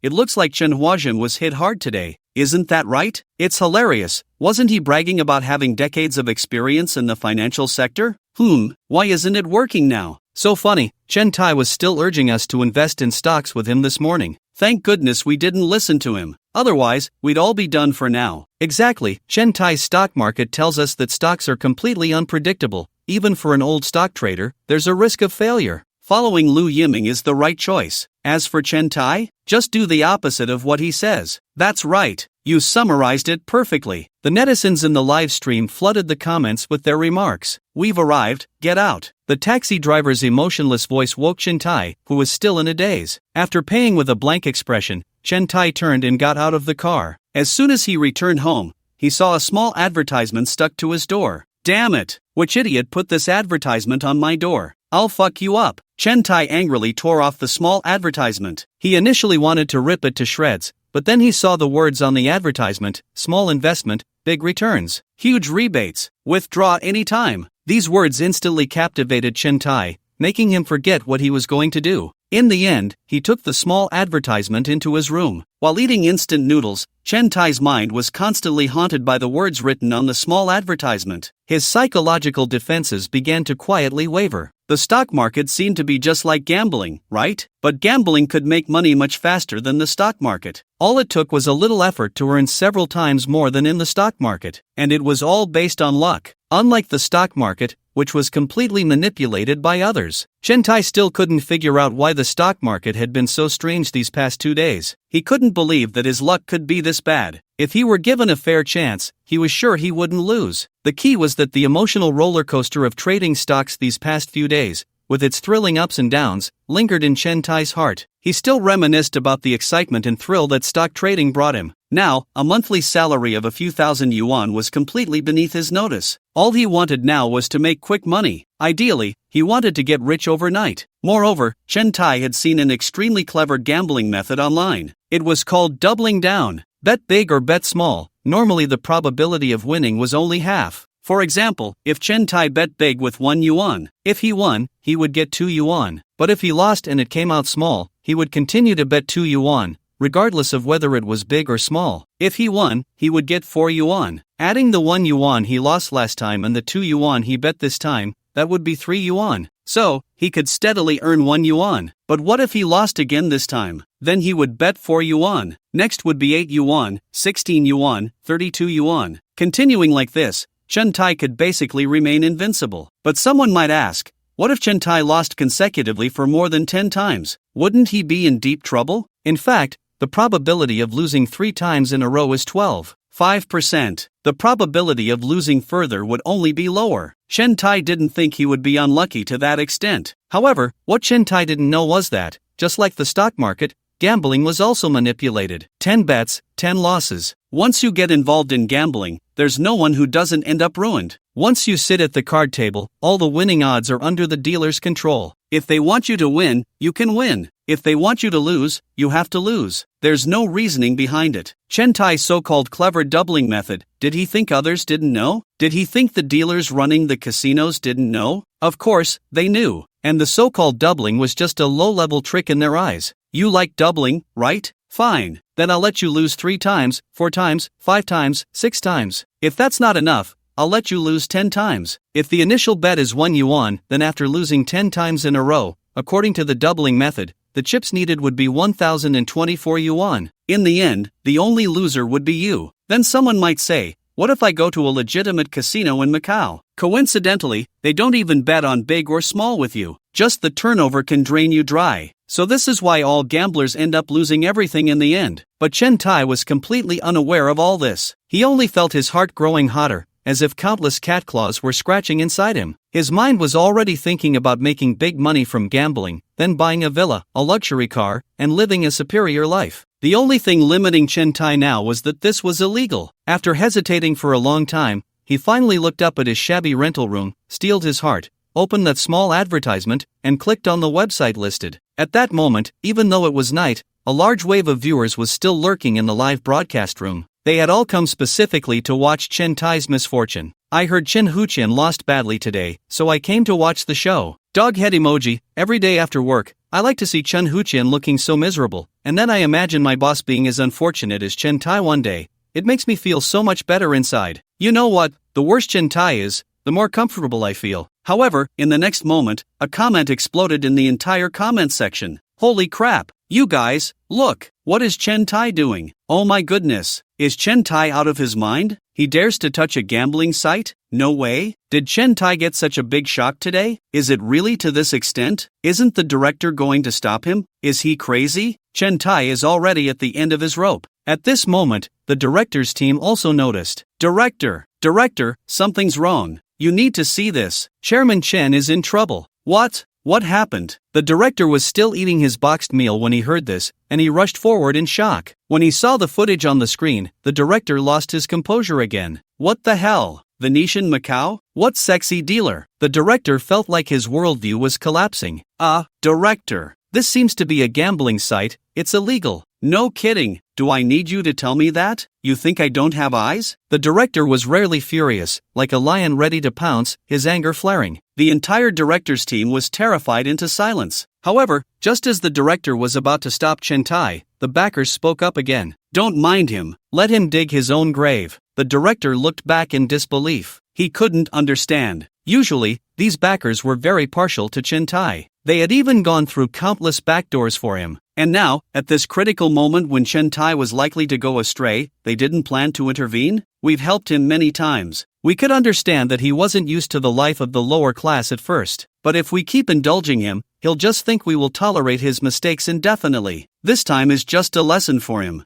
It looks like Chen Huajin was hit hard today. Isn't that right? It's hilarious. Wasn't he bragging about having decades of experience in the financial sector? Why isn't it working now? So funny, Chen Tai was still urging us to invest in stocks with him this morning. Thank goodness we didn't listen to him. Otherwise, we'd all be done for now. Exactly, Chen Tai's stock market tells us that stocks are completely unpredictable. Even for an old stock trader, there's a risk of failure. Following Lu Yiming is the right choice. As for Chen Tai, just do the opposite of what he says. That's right. You summarized it perfectly. The netizens in the live stream flooded the comments with their remarks. We've arrived, get out. The taxi driver's emotionless voice woke Chen Tai, who was still in a daze. After paying with a blank expression, Chen Tai turned and got out of the car. As soon as he returned home, he saw a small advertisement stuck to his door. Damn it! Which idiot put this advertisement on my door? I'll fuck you up. Chen Tai angrily tore off the small advertisement. He initially wanted to rip it to shreds, but then he saw the words on the advertisement: small investment, big returns, huge rebates, withdraw anytime. These words instantly captivated Chen Tai, making him forget what he was going to do. In the end, he took the small advertisement into his room. While eating instant noodles, Chen Tai's mind was constantly haunted by the words written on the small advertisement. His psychological defenses began to quietly waver. The stock market seemed to be just like gambling, right? But gambling could make money much faster than the stock market. All it took was a little effort to earn several times more than in the stock market, and it was all based on luck. Unlike the stock market, which was completely manipulated by others, Chen Tai still couldn't figure out why the stock market had been so strange these past 2 days. He couldn't believe that his luck could be this bad. If he were given a fair chance, he was sure he wouldn't lose. The key was that the emotional roller coaster of trading stocks these past few days, with its thrilling ups and downs, lingered in Chen Tai's heart. He still reminisced about the excitement and thrill that stock trading brought him. Now, a monthly salary of a few thousand yuan was completely beneath his notice. All he wanted now was to make quick money. Ideally, he wanted to get rich overnight. Moreover, Chen Tai had seen an extremely clever gambling method online. It was called doubling down. Bet big or bet small. Normally the probability of winning was only half. For example, if Chen Tai bet big with 1 yuan, if he won, he would get 2 yuan. But if he lost and it came out small, he would continue to bet 2 yuan, regardless of whether it was big or small. If he won, he would get 4 yuan. Adding the 1 yuan he lost last time and the 2 yuan he bet this time, that would be 3 yuan. So, he could steadily earn 1 yuan. But what if he lost again this time? Then he would bet 4 yuan. Next would be 8 yuan, 16 yuan, 32 yuan. Continuing like this, Chen Tai could basically remain invincible. But someone might ask, what if Chen Tai lost consecutively for more than 10 times? Wouldn't he be in deep trouble? In fact, the probability of losing 3 times in a row is 12.5%. The probability of losing further would only be lower. Chen Tai didn't think he would be unlucky to that extent. However, what Chen Tai didn't know was that, just like the stock market, gambling was also manipulated. 10 bets, 10 losses. Once you get involved in gambling, there's no one who doesn't end up ruined. Once you sit at the card table, all the winning odds are under the dealer's control. If they want you to win, you can win. If they want you to lose, you have to lose. There's no reasoning behind it. Chen Tai's so-called clever doubling method, did he think others didn't know? Did he think the dealers running the casinos didn't know? Of course, they knew. And the so-called doubling was just a low-level trick in their eyes. You like doubling, right? Fine. Then I'll let you lose 3 times, 4 times, 5 times, 6 times. If that's not enough, I'll let you lose 10 times. If the initial bet is 1 yuan, then after losing 10 times in a row, according to the doubling method, the chips needed would be 1,024 yuan. In the end, the only loser would be you. Then someone might say, what if I go to a legitimate casino in Macau? Coincidentally, they don't even bet on big or small with you. Just the turnover can drain you dry. So this is why all gamblers end up losing everything in the end. But Chen Tai was completely unaware of all this. He only felt his heart growing hotter, as if countless cat claws were scratching inside him. His mind was already thinking about making big money from gambling, then buying a villa, a luxury car, and living a superior life. The only thing limiting Chen Tai now was that this was illegal. After hesitating for a long time, he finally looked up at his shabby rental room, steeled his heart, opened that small advertisement, and clicked on the website listed. At that moment, even though it was night, a large wave of viewers was still lurking in the live broadcast room. They had all come specifically to watch Chen Tai's misfortune. I heard Chen Huqian lost badly today, so I came to watch the show. Dog head emoji. Every day after work, I like to see Chen Huqian looking so miserable, and then I imagine my boss being as unfortunate as Chen Tai one day. It makes me feel so much better inside. You know what? The worse Chen Tai is, the more comfortable I feel. However, in the next moment, a comment exploded in the entire comment section. Holy crap! You guys, look! What is Chen Tai doing? Oh my goodness! Is Chen Tai out of his mind? He dares to touch a gambling site? No way! Did Chen Tai get such a big shock today? Is it really to this extent? Isn't the director going to stop him? Is he crazy? Chen Tai is already at the end of his rope. At this moment, the director's team also noticed. Director, something's wrong. You need to see this. Chairman Chen is in trouble. What? What happened? The director was still eating his boxed meal when he heard this, and he rushed forward in shock. When he saw the footage on the screen, the director lost his composure again. What the hell? Venetian Macau? What sexy dealer? The director felt like his worldview was collapsing. Director. This seems to be a gambling site, it's illegal. No kidding, do I need you to tell me that? You think I don't have eyes? The director was rarely furious, like a lion ready to pounce, his anger flaring. The entire director's team was terrified into silence. However, just as the director was about to stop Chen Tai, the backers spoke up again. Don't mind him, let him dig his own grave. The director looked back in disbelief. He couldn't understand. Usually, these backers were very partial to Chen Tai. They had even gone through countless backdoors for him. And now, at this critical moment when Chen Tai was likely to go astray, they didn't plan to intervene? We've helped him many times. We could understand that he wasn't used to the life of the lower class at first. But if we keep indulging him, he'll just think we will tolerate his mistakes indefinitely. This time is just a lesson for him.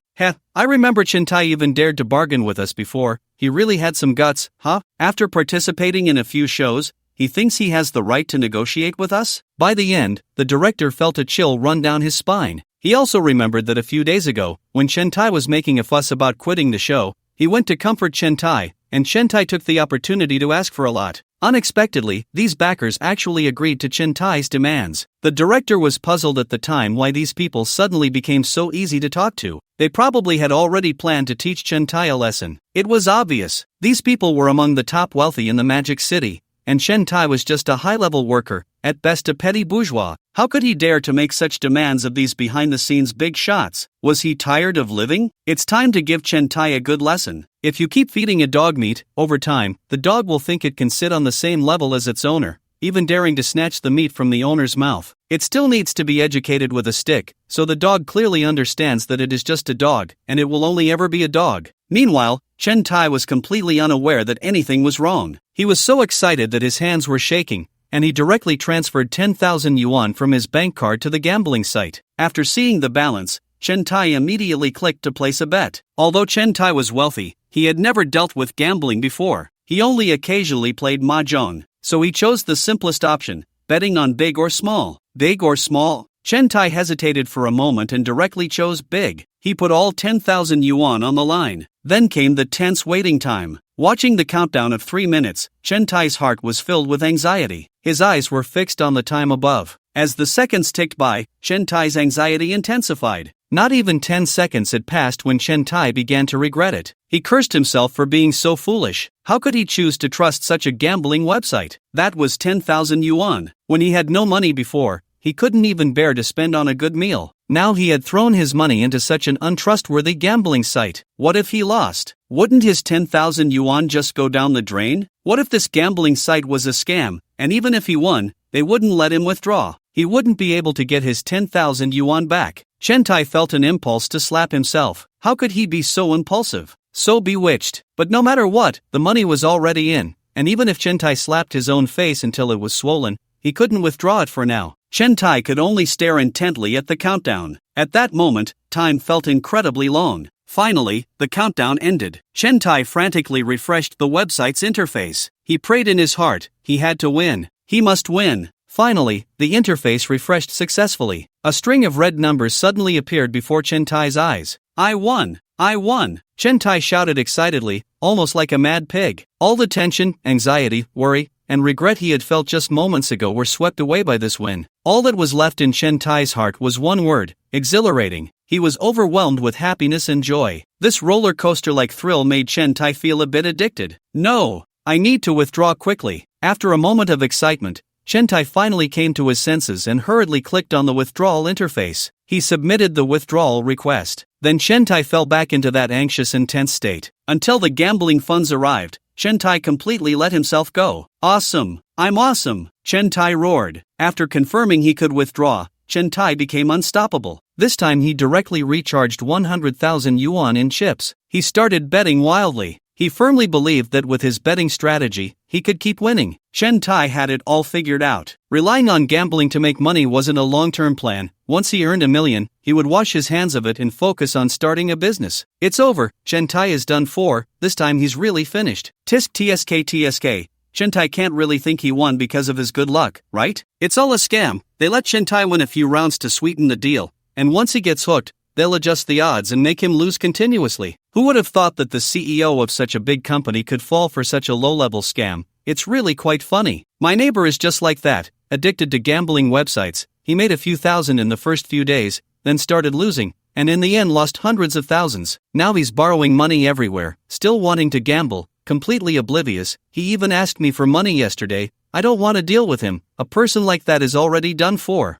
I remember Chen Tai even dared to bargain with us before. He really had some guts, huh? After participating in a few shows, he thinks he has the right to negotiate with us? By the end, the director felt a chill run down his spine. He also remembered that a few days ago, when Chen Tai was making a fuss about quitting the show, he went to comfort Chen Tai, and Chen Tai took the opportunity to ask for a lot. Unexpectedly, these backers actually agreed to Chen Tai's demands. The director was puzzled at the time why these people suddenly became so easy to talk to. They probably had already planned to teach Chen Tai a lesson. It was obvious. These people were among the top wealthy in the Magic City, and Chen Tai was just a high-level worker, at best a petty bourgeois. How could he dare to make such demands of these behind-the-scenes big shots? Was he tired of living? It's time to give Chen Tai a good lesson. If you keep feeding a dog meat, over time, the dog will think it can sit on the same level as its owner, even daring to snatch the meat from the owner's mouth. It still needs to be educated with a stick, so the dog clearly understands that it is just a dog, and it will only ever be a dog. Meanwhile, Chen Tai was completely unaware that anything was wrong. He was so excited that his hands were shaking, and he directly transferred 10,000 yuan from his bank card to the gambling site. After seeing the balance, Chen Tai immediately clicked to place a bet. Although Chen Tai was wealthy, he had never dealt with gambling before. He only occasionally played mahjong, so he chose the simplest option, betting on big or small. Big or small? Chen Tai hesitated for a moment and directly chose big. He put all 10,000 yuan on the line. Then came the tense waiting time. Watching the countdown of 3 minutes, Chen Tai's heart was filled with anxiety. His eyes were fixed on the time above. As the seconds ticked by, Chen Tai's anxiety intensified. Not even 10 seconds had passed when Chen Tai began to regret it. He cursed himself for being so foolish. How could he choose to trust such a gambling website? That was 10,000 yuan. When he had no money before, he couldn't even bear to spend on a good meal. Now he had thrown his money into such an untrustworthy gambling site. What if he lost? Wouldn't his 10,000 yuan just go down the drain? What if this gambling site was a scam, and even if he won, they wouldn't let him withdraw? He wouldn't be able to get his 10,000 yuan back. Chen Tai felt an impulse to slap himself. How could he be so impulsive? So bewitched. But no matter what, the money was already in, and even if Chen Tai slapped his own face until it was swollen, he couldn't withdraw it for now. Chen Tai could only stare intently at the countdown. At that moment, time felt incredibly long. Finally, the countdown ended. Chen Tai frantically refreshed the website's interface. He prayed in his heart. He had to win. He must win. Finally, the interface refreshed successfully. A string of red numbers suddenly appeared before Chen Tai's eyes. I won! I won! Chen Tai shouted excitedly, almost like a mad pig. All the tension, anxiety, worry, and regret he had felt just moments ago were swept away by this win. All that was left in Chen Tai's heart was one word: exhilarating. He was overwhelmed with happiness and joy. This roller coaster-like thrill made Chen Tai feel a bit addicted. No! I need to withdraw quickly. After a moment of excitement, Chen Tai finally came to his senses and hurriedly clicked on the withdrawal interface. He submitted the withdrawal request. Then Chen Tai fell back into that anxious and tense state. Until the gambling funds arrived, Chen Tai completely let himself go. Awesome! I'm awesome! Chen Tai roared. After confirming he could withdraw, Chen Tai became unstoppable. This time he directly recharged 100,000 yuan in chips. He started betting wildly. He firmly believed that with his betting strategy, he could keep winning. Chen Tai had it all figured out. Relying on gambling to make money wasn't a long-term plan. Once he earned $1 million, he would wash his hands of it and focus on starting a business. It's over. Chen Tai is done for. This time he's really finished. Tisk tsk. Chen Tai can't really think he won because of his good luck, right? It's all a scam. They let Chen Tai win a few rounds to sweeten the deal, and once he gets hooked, they'll adjust the odds and make him lose continuously. Who would have thought that the CEO of such a big company could fall for such a low-level scam? It's really quite funny. My neighbor is just like that, addicted to gambling websites. He made a few thousand in the first few days, then started losing, and in the end lost hundreds of thousands. Now he's borrowing money everywhere, still wanting to gamble, completely oblivious. He even asked me for money yesterday. I don't want to deal with him. A person like that is already done for.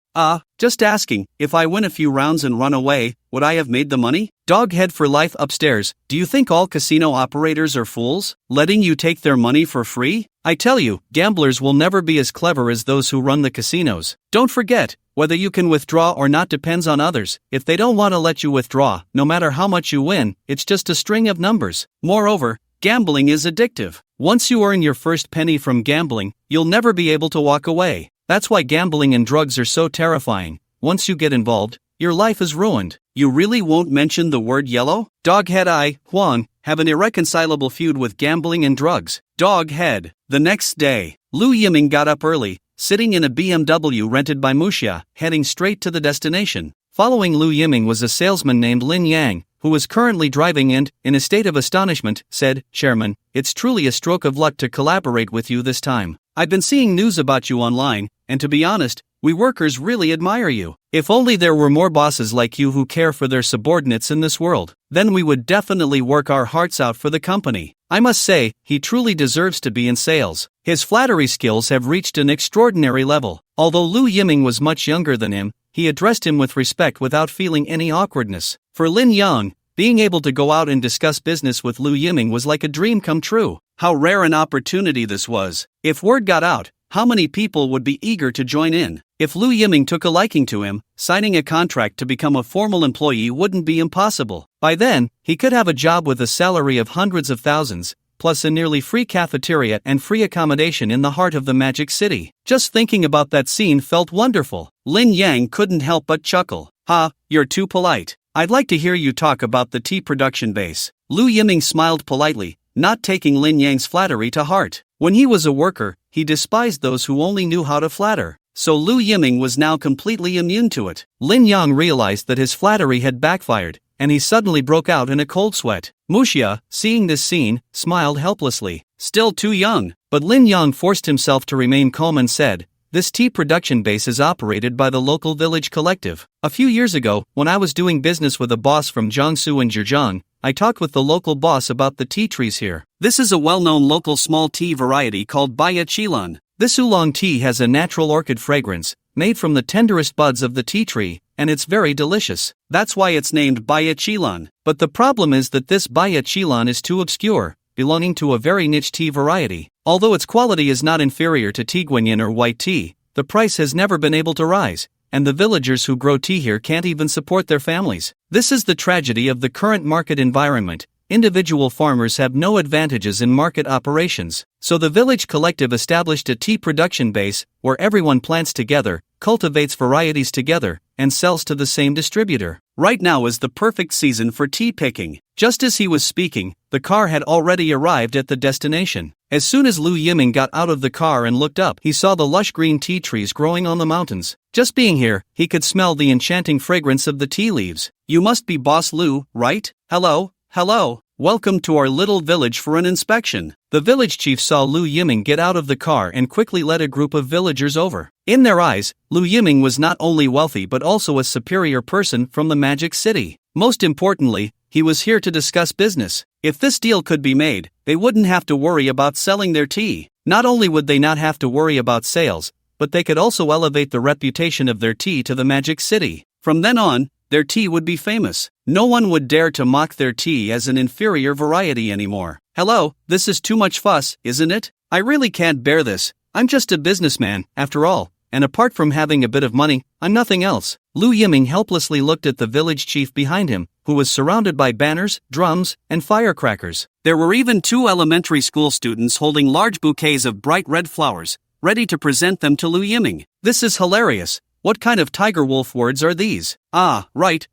Just asking, if I win a few rounds and run away, would I have made the money? Doghead for life upstairs. Do you think all casino operators are fools, letting you take their money for free? I tell you, gamblers will never be as clever as those who run the casinos. Don't forget, whether you can withdraw or not depends on others. If they don't want to let you withdraw, no matter how much you win, it's just a string of numbers. Moreover, gambling is addictive. Once you earn your first penny from gambling, you'll never be able to walk away. That's why gambling and drugs are so terrifying. Once you get involved, your life is ruined. You really won't mention the word yellow? Doghead I, Huang, have an irreconcilable feud with gambling and drugs. Doghead. The next day, Lu Yiming got up early, sitting in a BMW rented by Muxia, heading straight to the destination. Following Lu Yiming was a salesman named Lin Yang, who was currently driving and, in a state of astonishment, said, "Chairman, it's truly a stroke of luck to collaborate with you this time. I've been seeing news about you online, and to be honest, we workers really admire you. If only there were more bosses like you who care for their subordinates in this world, then we would definitely work our hearts out for the company." I must say, he truly deserves to be in sales. His flattery skills have reached an extraordinary level. Although Lu Yiming was much younger than him, he addressed him with respect without feeling any awkwardness. For Lin Yang, being able to go out and discuss business with Lu Yiming was like a dream come true. How rare an opportunity this was. If word got out, how many people would be eager to join in? If Lu Yiming took a liking to him, signing a contract to become a formal employee wouldn't be impossible. By then, he could have a job with a salary of hundreds of thousands, plus a nearly free cafeteria and free accommodation in the heart of the Magic City. Just thinking about that scene felt wonderful. Lin Yang couldn't help but chuckle. You're too polite. I'd like to hear you talk about the tea production base. Lu Yiming smiled politely, not taking Lin Yang's flattery to heart. When he was a worker, he despised those who only knew how to flatter. So Lu Yiming was now completely immune to it. Lin Yang realized that his flattery had backfired, and he suddenly broke out in a cold sweat. Muxia, seeing this scene, smiled helplessly. Still too young, but Lin Yang forced himself to remain calm and said, "This tea production base is operated by the local village collective. A few years ago, when I was doing business with a boss from Jiangsu and Zhejiang, I talked with the local boss about the tea trees here. This is a well-known local small tea variety called Baya Qilan. This oolong tea has a natural orchid fragrance, made from the tenderest buds of the tea tree, and it's very delicious. That's why it's named Baya Qilan. But the problem is that this Baya Qilan is too obscure, belonging to a very niche tea variety. Although its quality is not inferior to tea guanyin or white tea, the price has never been able to rise, and the villagers who grow tea here can't even support their families. This is the tragedy of the current market environment. Individual farmers have no advantages in market operations, so the village collective established a tea production base, where everyone plants together, cultivates varieties together, and sells to the same distributor. Right now is the perfect season for tea picking." Just as he was speaking, the car had already arrived at the destination. As soon as Lu Yiming got out of the car and looked up, he saw the lush green tea trees growing on the mountains. Just being here, he could smell the enchanting fragrance of the tea leaves. "You must be Boss Lu, right? Hello. Welcome to our little village for an inspection." The village chief saw Lu Yiming get out of the car and quickly led a group of villagers over. In their eyes, Lu Yiming was not only wealthy but also a superior person from the Magic City. Most importantly, he was here to discuss business. If this deal could be made, they wouldn't have to worry about selling their tea. Not only would they not have to worry about sales, but they could also elevate the reputation of their tea to the Magic City. From then on, their tea would be famous. No one would dare to mock their tea as an inferior variety anymore. "Hello, this is too much fuss, isn't it? I really can't bear this. I'm just a businessman, after all, and apart from having a bit of money, I'm nothing else." Lu Yiming helplessly looked at the village chief behind him, who was surrounded by banners, drums, and firecrackers. There were even 2 elementary school students holding large bouquets of bright red flowers, ready to present them to Lu Yiming. "This is hilarious. What kind of tiger wolf words are these?" Right.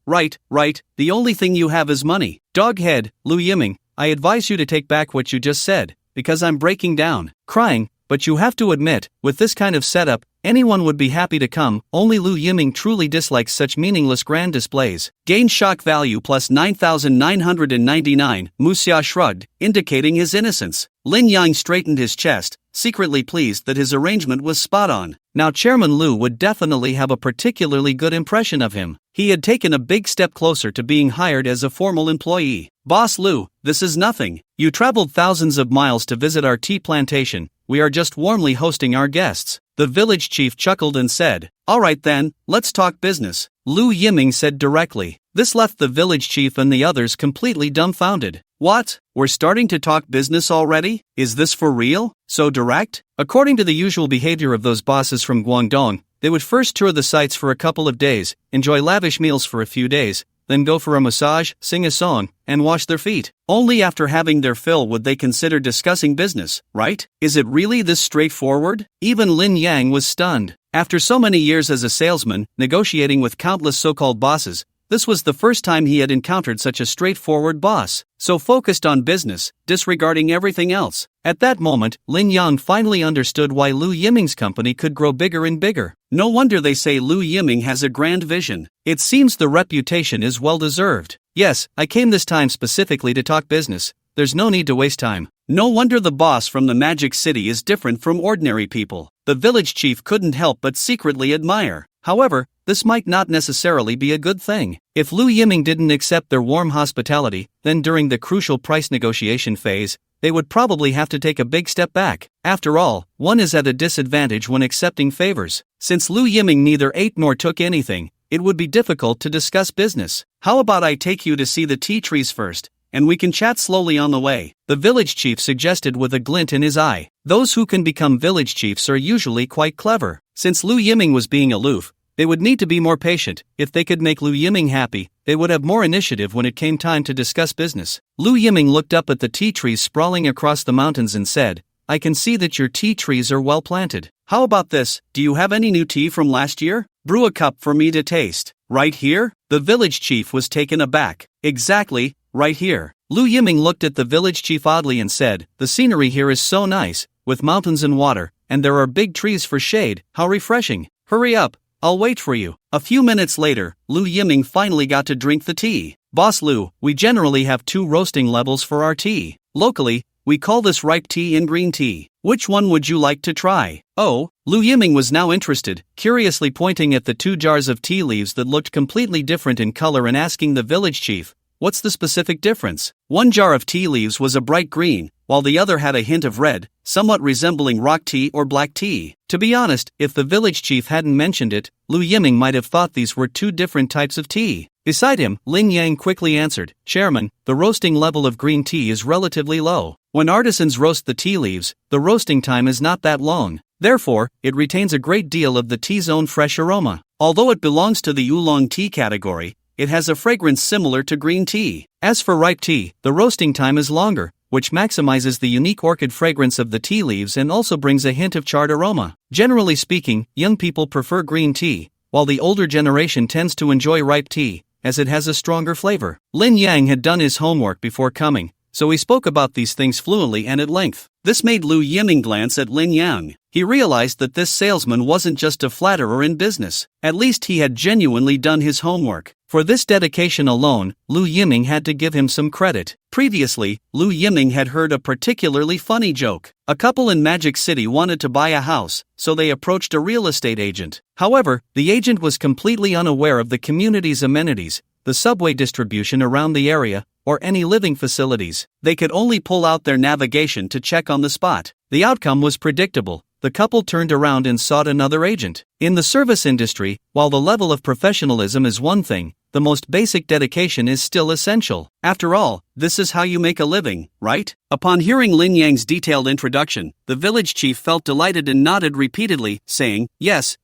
The only thing you have is money." "Doghead, Lu Yiming, I advise you to take back what you just said, because I'm breaking down, crying, but you have to admit, with this kind of setup, anyone would be happy to come. Only Lu Yiming truly dislikes such meaningless grand displays. Gain shock value plus 9,999, Muxia shrugged, indicating his innocence. Lin Yang straightened his chest, secretly pleased that his arrangement was spot on. Now Chairman Lu would definitely have a particularly good impression of him. He had taken a big step closer to being hired as a formal employee. Boss Lu, this is nothing. You traveled thousands of miles to visit our tea plantation. We are just warmly hosting our guests. The village chief chuckled and said, "All right then, let's talk business," Lu Yiming said directly. This left the village chief and the others completely dumbfounded. What? We're starting to talk business already? Is this for real? So direct? According to the usual behavior of those bosses from Guangdong, they would first tour the sites for a couple of days, enjoy lavish meals for a few days, then go for a massage, sing a song, and wash their feet. Only after having their fill would they consider discussing business, right? Is it really this straightforward? Even Lin Yang was stunned. After so many years as a salesman, negotiating with countless so-called bosses, this was the first time he had encountered such a straightforward boss, so focused on business, disregarding everything else. At that moment, Lin Yang finally understood why Lu Yiming's company could grow bigger and bigger. No wonder they say Lu Yiming has a grand vision. It seems the reputation is well deserved. Yes, I came this time specifically to talk business. There's no need to waste time. No wonder the boss from the Magic City is different from ordinary people. The village chief couldn't help but secretly admire. However, this might not necessarily be a good thing. If Lu Yiming didn't accept their warm hospitality, then during the crucial price negotiation phase, they would probably have to take a big step back. After all, one is at a disadvantage when accepting favors. Since Lu Yiming neither ate nor took anything, it would be difficult to discuss business. How about I take you to see the tea trees first, and we can chat slowly on the way, the village chief suggested with a glint in his eye. Those who can become village chiefs are usually quite clever. Since Lu Yiming was being aloof, they would need to be more patient. If they could make Lu Yiming happy, they would have more initiative when it came time to discuss business. Lu Yiming looked up at the tea trees sprawling across the mountains and said, "I can see that your tea trees are well planted. How about this? Do you have any new tea from last year? Brew a cup for me to taste." Right here? The village chief was taken aback. Exactly, right here. Lu Yiming looked at the village chief oddly and said, "The scenery here is so nice, with mountains and water, and there are big trees for shade. How refreshing. Hurry up. I'll wait for you." A few minutes later, Lu Yiming finally got to drink the tea. "Boss Lu, we generally have 2 roasting levels for our tea. Locally, we call this ripe tea and green tea. Which one would you like to try?" Oh, Lu Yiming was now interested, curiously pointing at the 2 jars of tea leaves that looked completely different in color and asking the village chief, "What's the specific difference?" One jar of tea leaves was a bright green, while the other had a hint of red, somewhat resembling rock tea or black tea. To be honest, if the village chief hadn't mentioned it, Lu Yiming might have thought these were 2 different types of tea. Beside him, Lin Yang quickly answered, "Chairman, the roasting level of green tea is relatively low. When artisans roast the tea leaves, the roasting time is not that long. Therefore, it retains a great deal of the tea's own fresh aroma. Although it belongs to the oolong tea category, it has a fragrance similar to green tea. As for ripe tea, the roasting time is longer, which maximizes the unique orchid fragrance of the tea leaves and also brings a hint of charred aroma. Generally speaking, young people prefer green tea, while the older generation tends to enjoy ripe tea, as it has a stronger flavor." Lin Yang had done his homework before coming, so he spoke about these things fluently and at length. This made Lu Yiming glance at Lin Yang. He realized that this salesman wasn't just a flatterer in business. At least he had genuinely done his homework. For this dedication alone, Lu Yiming had to give him some credit. Previously, Lu Yiming had heard a particularly funny joke. A couple in Magic City wanted to buy a house, so they approached a real estate agent. However, the agent was completely unaware of the community's amenities, the subway distribution around the area, or any living facilities. They could only pull out their navigation to check on the spot. The outcome was predictable. The couple turned around and sought another agent. In the service industry, while the level of professionalism is one thing, the most basic dedication is still essential. After all, this is how you make a living, right? Upon hearing Lin Yang's detailed introduction, the village chief felt delighted and nodded repeatedly, saying, Yes,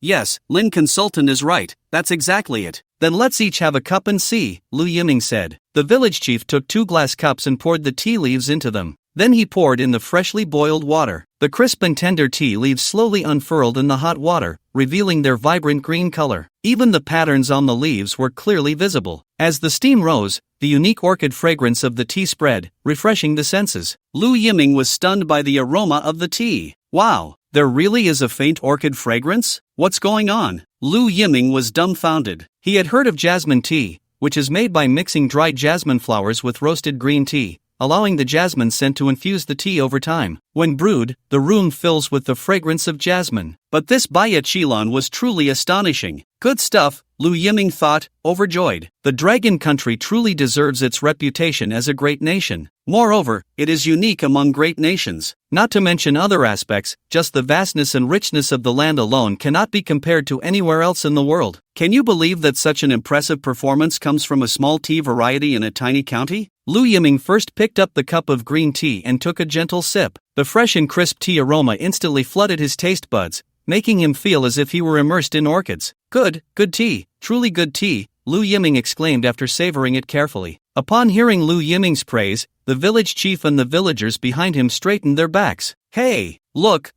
Lin consultant is right, that's exactly it. Then let's each have a cup and see, Lu Yiming said. The village chief took 2 glass cups and poured the tea leaves into them. Then he poured in the freshly boiled water. The crisp and tender tea leaves slowly unfurled in the hot water, revealing their vibrant green color. Even the patterns on the leaves were clearly visible. As the steam rose, the unique orchid fragrance of the tea spread, refreshing the senses. Lu Yiming was stunned by the aroma of the tea. Wow, there really is a faint orchid fragrance? What's going on? Lu Yiming was dumbfounded. He had heard of jasmine tea, which is made by mixing dried jasmine flowers with roasted green tea, allowing the jasmine scent to infuse the tea over time. When brewed, the room fills with the fragrance of jasmine. But this Baya Qilon was truly astonishing. Good stuff, Lu Yiming thought, overjoyed. The dragon country truly deserves its reputation as a great nation. Moreover, it is unique among great nations. Not to mention other aspects, just the vastness and richness of the land alone cannot be compared to anywhere else in the world. Can you believe that such an impressive performance comes from a small tea variety in a tiny county? Lu Yiming first picked up the cup of green tea and took a gentle sip. The fresh and crisp tea aroma instantly flooded his taste buds, making him feel as if he were immersed in orchids. Good tea, truly good tea, Lu Yiming exclaimed after savoring it carefully. Upon hearing Lu Yiming's praise, the village chief and the villagers behind him straightened their backs. Hey, look,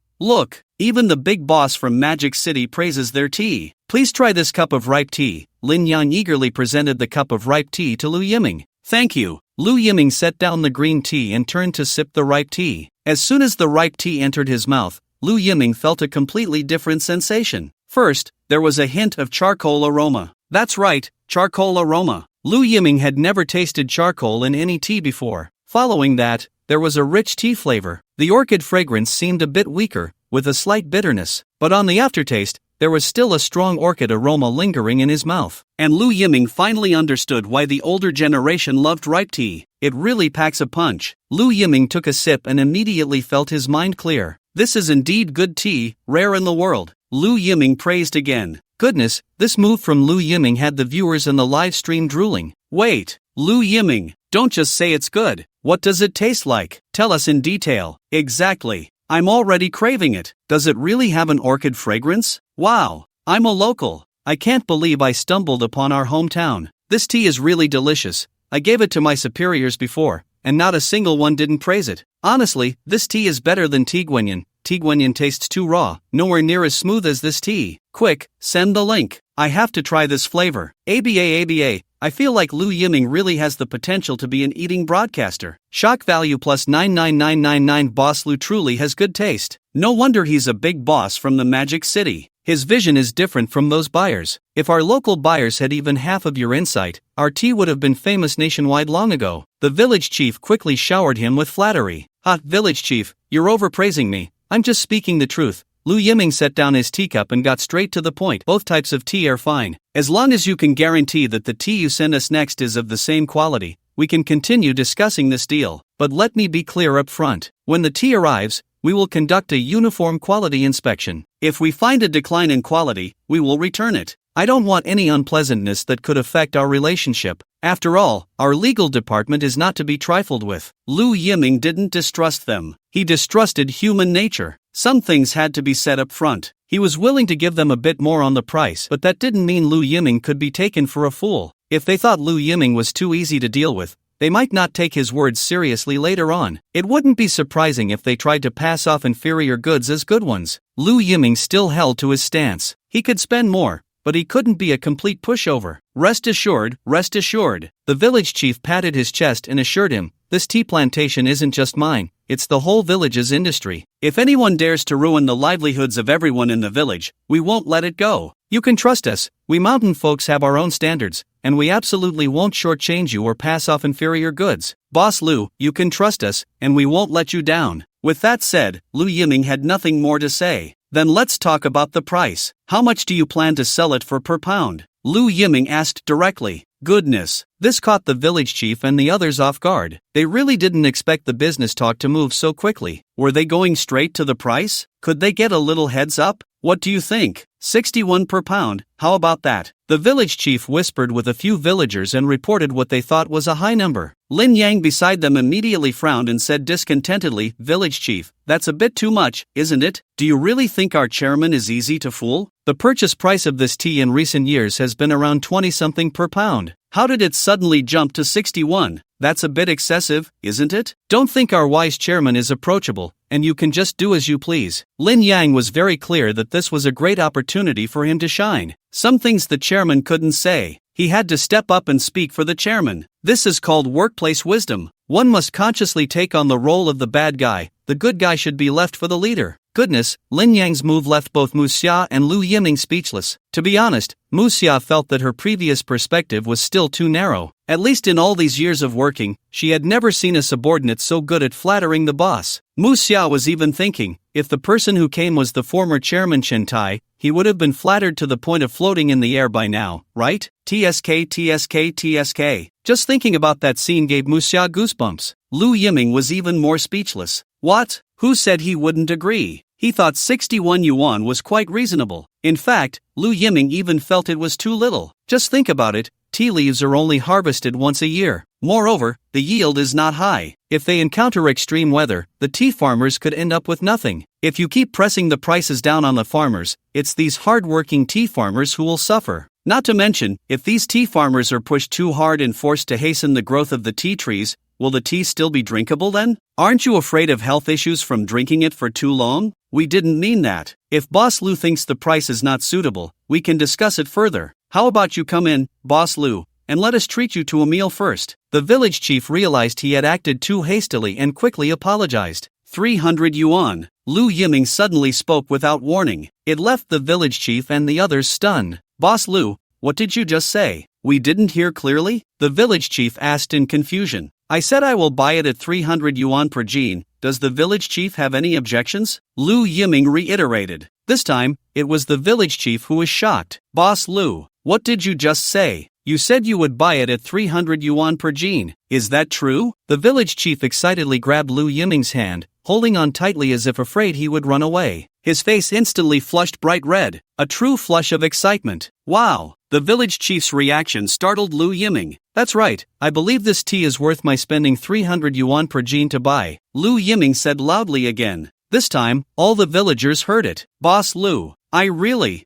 even the big boss from Magic City praises their tea. Please try this cup of ripe tea. Lin Yang eagerly presented the cup of ripe tea to Lu Yiming. Thank you. Lu Yiming set down the green tea and turned to sip the ripe tea. As soon as the ripe tea entered his mouth, Lu Yiming felt a completely different sensation. First, there was a hint of charcoal aroma. That's right, charcoal aroma. Lu Yiming had never tasted charcoal in any tea before. Following that, there was a rich tea flavor. The orchid fragrance seemed a bit weaker, with a slight bitterness, but on the aftertaste, there was still a strong orchid aroma lingering in his mouth. And Lu Yiming finally understood why the older generation loved ripe tea. It really packs a punch. Lu Yiming took a sip and immediately felt his mind clear. This is indeed good tea, rare in the world. Lu Yiming praised again. Goodness, this move from Lu Yiming had the viewers in the live stream drooling. Wait, Lu Yiming, don't just say it's good. What does it taste like? Tell us in detail. Exactly. I'm already craving it. Does it really have an orchid fragrance? Wow, I'm a local. I can't believe I stumbled upon our hometown. This tea is really delicious. I gave it to my superiors before, and not a single one didn't praise it. Honestly, this tea is better than tea guanyin. Tea guanyin tastes too raw, nowhere near as smooth as this tea. Quick, send the link. I have to try this flavor. ABA. I feel like Lu Yiming really has the potential to be an eating broadcaster. Shock value plus 99999. Boss Lu truly has good taste. No wonder he's a big boss from the Magic City. His vision is different from those buyers. If our local buyers had even half of your insight, our tea would have been famous nationwide long ago. The village chief quickly showered him with flattery. Village chief, you're overpraising me. I'm just speaking the truth. Lu Yiming set down his teacup and got straight to the point. Both types of tea are fine. As long as you can guarantee that the tea you send us next is of the same quality, we can continue discussing this deal. But let me be clear up front. When the tea arrives, we will conduct a uniform quality inspection. If we find a decline in quality, we will return it. I don't want any unpleasantness that could affect our relationship. After all, our legal department is not to be trifled with. Lu Yiming didn't distrust them. He distrusted human nature. Some things had to be said up front. He was willing to give them a bit more on the price, but that didn't mean Lu Yiming could be taken for a fool. If they thought Lu Yiming was too easy to deal with, they might not take his words seriously later on. It wouldn't be surprising if they tried to pass off inferior goods as good ones. Lu Yiming still held to his stance. He could spend more, but he couldn't be a complete pushover. Rest assured. The village chief patted his chest and assured him, this tea plantation isn't just mine, it's the whole village's industry. If anyone dares to ruin the livelihoods of everyone in the village, we won't let it go. You can trust us, we mountain folks have our own standards, and we absolutely won't shortchange you or pass off inferior goods. Boss Lu, you can trust us, and we won't let you down. With that said, Lu Yiming had nothing more to say. Then let's talk about the price. How much do you plan to sell it for per pound? Lu Yiming asked directly. Goodness, this caught the village chief and the others off guard. They really didn't expect the business talk to move so quickly. Were they going straight to the price? Could they get a little heads up? What do you think? 61 per pound, how about that? The village chief whispered with a few villagers and reported what they thought was a high number. Lin Yang beside them immediately frowned and said discontentedly, Village chief, that's a bit too much, isn't it? Do you really think our chairman is easy to fool? The purchase price of this tea in recent years has been around 20-something per pound. How did it suddenly jump to 61? That's a bit excessive, isn't it? Don't think our wise chairman is approachable, and you can just do as you please. Lin Yang was very clear that this was a great opportunity for him to shine. Some things the chairman couldn't say. He had to step up and speak for the chairman. This is called workplace wisdom. One must consciously take on the role of the bad guy. The good guy should be left for the leader. Goodness, Lin Yang's move left both Mu Xia and Lu Yiming speechless. To be honest, Mu Xia felt that her previous perspective was still too narrow. At least in all these years of working, she had never seen a subordinate so good at flattering the boss. Mu Xia was even thinking, if the person who came was the former chairman Chen Tai, he would have been flattered to the point of floating in the air by now, right? TSK TSK TSK. Just thinking about that scene gave Mu Xia goosebumps. Lu Yiming was even more speechless. What? Who said he wouldn't agree? He thought 61 yuan was quite reasonable. In fact, Lu Yiming even felt it was too little. Just think about it, tea leaves are only harvested once a year. Moreover, the yield is not high. If they encounter extreme weather, the tea farmers could end up with nothing. If you keep pressing the prices down on the farmers, it's these hard-working tea farmers who will suffer. Not to mention, if these tea farmers are pushed too hard and forced to hasten the growth of the tea trees, will the tea still be drinkable then? Aren't you afraid of health issues from drinking it for too long? We didn't mean that. If Boss Lu thinks the price is not suitable, we can discuss it further. How about you come in, Boss Lu, and let us treat you to a meal first. The village chief realized he had acted too hastily and quickly apologized. 300 yuan. Lu Yiming suddenly spoke without warning. It left the village chief and the others stunned. Boss Lu, what did you just say? We didn't hear clearly? The village chief asked in confusion. I said I will buy it at 300 yuan per jean. Does the village chief have any objections? Lu Yiming reiterated. This time, it was the village chief who was shocked. Boss Lu, what did you just say? You said you would buy it at 300 yuan per jean. Is that true? The village chief excitedly grabbed Lu Yiming's hand, holding on tightly as if afraid he would run away. His face instantly flushed bright red, a true flush of excitement. Wow! The village chief's reaction startled Lu Yiming. That's right, I believe this tea is worth my spending 300 yuan per jean to buy, Lu Yiming said loudly again. This time, all the villagers heard it. Boss Lu, I really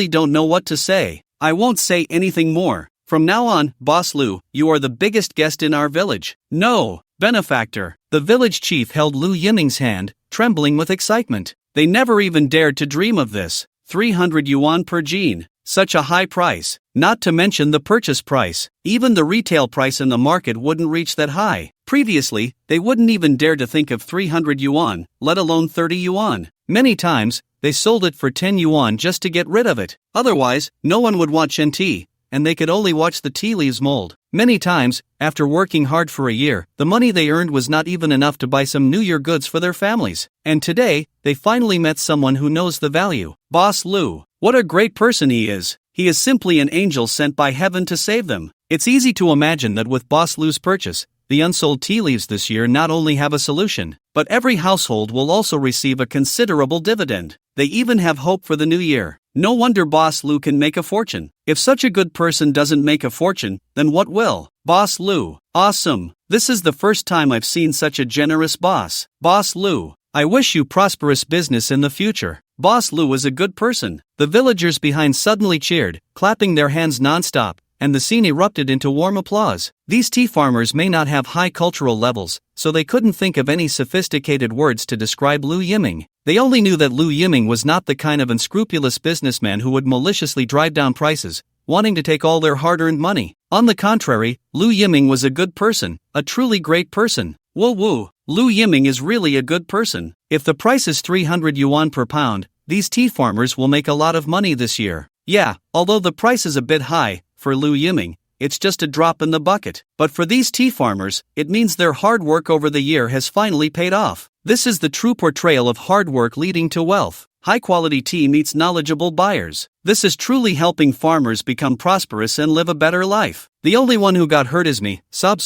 don't know what to say. I won't say anything more. From now on, Boss Lu, you are the biggest guest in our village. No, benefactor. The village chief held Lu Yiming's hand, trembling with excitement. They never even dared to dream of this. 300 yuan per jean. Such a high price. Not to mention the purchase price. Even the retail price in the market wouldn't reach that high. Previously, they wouldn't even dare to think of 300 yuan, let alone 30 yuan. Many times, they sold it for 10 yuan just to get rid of it. Otherwise, no one would want Chen tea, and they could only watch the tea leaves mold. Many times, after working hard for a year, the money they earned was not even enough to buy some New Year goods for their families. And today, they finally met someone who knows the value. Boss Lu, what a great person he is. He is simply an angel sent by heaven to save them. It's easy to imagine that with Boss Lu's purchase, the unsold tea leaves this year not only have a solution, but every household will also receive a considerable dividend. They even have hope for the new year. No wonder Boss Lu can make a fortune. If such a good person doesn't make a fortune, then what will? Boss Lu, awesome. This is the first time I've seen such a generous boss. Boss Lu, I wish you prosperous business in the future. Boss Lu is a good person. The villagers behind suddenly cheered, clapping their hands non-stop, and the scene erupted into warm applause. These tea farmers may not have high cultural levels, so they couldn't think of any sophisticated words to describe Lu Yiming. They only knew that Lu Yiming was not the kind of unscrupulous businessman who would maliciously drive down prices, wanting to take all their hard-earned money. On the contrary, Lu Yiming was a good person, a truly great person. Woo, Lu Yiming is really a good person. If the price is 300 yuan per pound, these tea farmers will make a lot of money this year. Yeah, although the price is a bit high, for Lu Yiming, it's just a drop in the bucket. But for these tea farmers, it means their hard work over the year has finally paid off. This is the true portrayal of hard work leading to wealth. High-quality tea meets knowledgeable buyers. This is truly helping farmers become prosperous and live a better life. The only one who got hurt is me. Sob.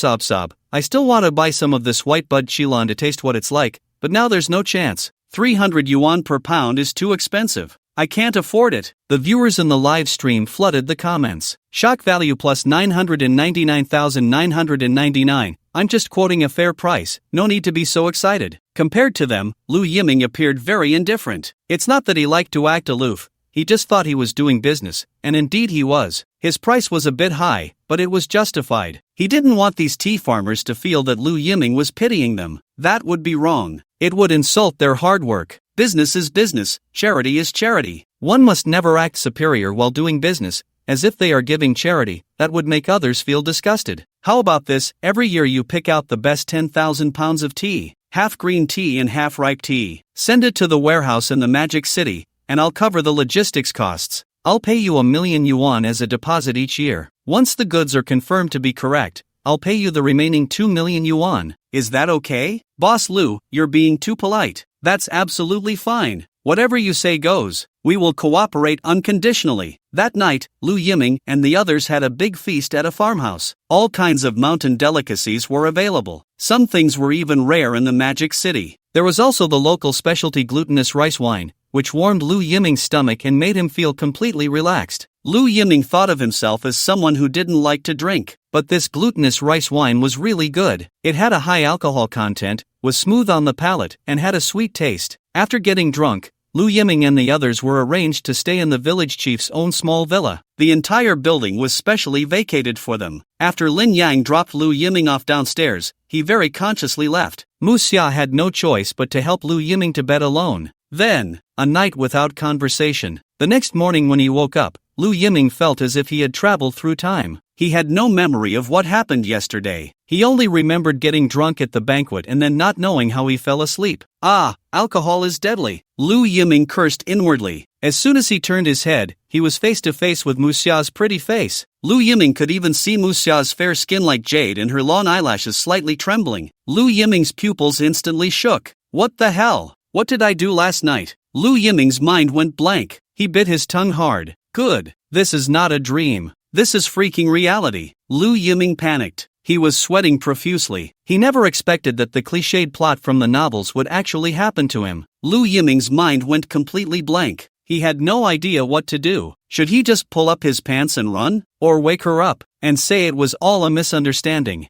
I still want to buy some of this white bud Qilin to taste what it's like, but now there's no chance. 300 yuan per pound is too expensive. I can't afford it. The viewers in the live stream flooded the comments. Shock value plus 999,999. I'm just quoting a fair price, no need to be so excited. Compared to them, Lu Yiming appeared very indifferent. It's not that he liked to act aloof, he just thought he was doing business, and indeed he was. His price was a bit high, but it was justified. He didn't want these tea farmers to feel that Lu Yiming was pitying them. That would be wrong. It would insult their hard work. Business is business, charity is charity. One must never act superior while doing business, as if they are giving charity. That would make others feel disgusted. How about this? Every year you pick out the best 10,000 pounds of tea, half green tea and half ripe tea. Send it to the warehouse in the Magic City, and I'll cover the logistics costs. I'll pay you 1,000,000 yuan as a deposit each year. Once the goods are confirmed to be correct, I'll pay you the remaining 2,000,000 yuan. Is that okay? Boss Lu, you're being too polite. That's absolutely fine. Whatever you say goes. We will cooperate unconditionally. That night, Lu Yiming and the others had a big feast at a farmhouse. All kinds of mountain delicacies were available. Some things were even rare in the Magic City. There was also the local specialty glutinous rice wine, which warmed Lu Yiming's stomach and made him feel completely relaxed. Lu Yiming thought of himself as someone who didn't like to drink, but this glutinous rice wine was really good. It had a high alcohol content, was smooth on the palate, and had a sweet taste. After getting drunk, Lu Yiming and the others were arranged to stay in the village chief's own small villa. The entire building was specially vacated for them. After Lin Yang dropped Lu Yiming off downstairs, he very consciously left. Mu Xia had no choice but to help Lu Yiming to bed alone. Then, a night without conversation. The next morning when he woke up, Lu Yiming felt as if he had traveled through time. He had no memory of what happened yesterday. He only remembered getting drunk at the banquet and then not knowing how he fell asleep. Ah, alcohol is deadly. Lu Yiming cursed inwardly. As soon as he turned his head, he was face to face with Mu Xia's pretty face. Lu Yiming could even see Mu Xia's fair skin like jade and her long eyelashes slightly trembling. Lu Yiming's pupils instantly shook. What the hell? What did I do last night? Lu Yiming's mind went blank. He bit his tongue hard. Good. This is not a dream. This is freaking reality. Lu Yiming panicked. He was sweating profusely. He never expected that the cliched plot from the novels would actually happen to him. Lu Yiming's mind went completely blank. He had no idea what to do. Should he just pull up his pants and run? Or wake her up and say it was all a misunderstanding?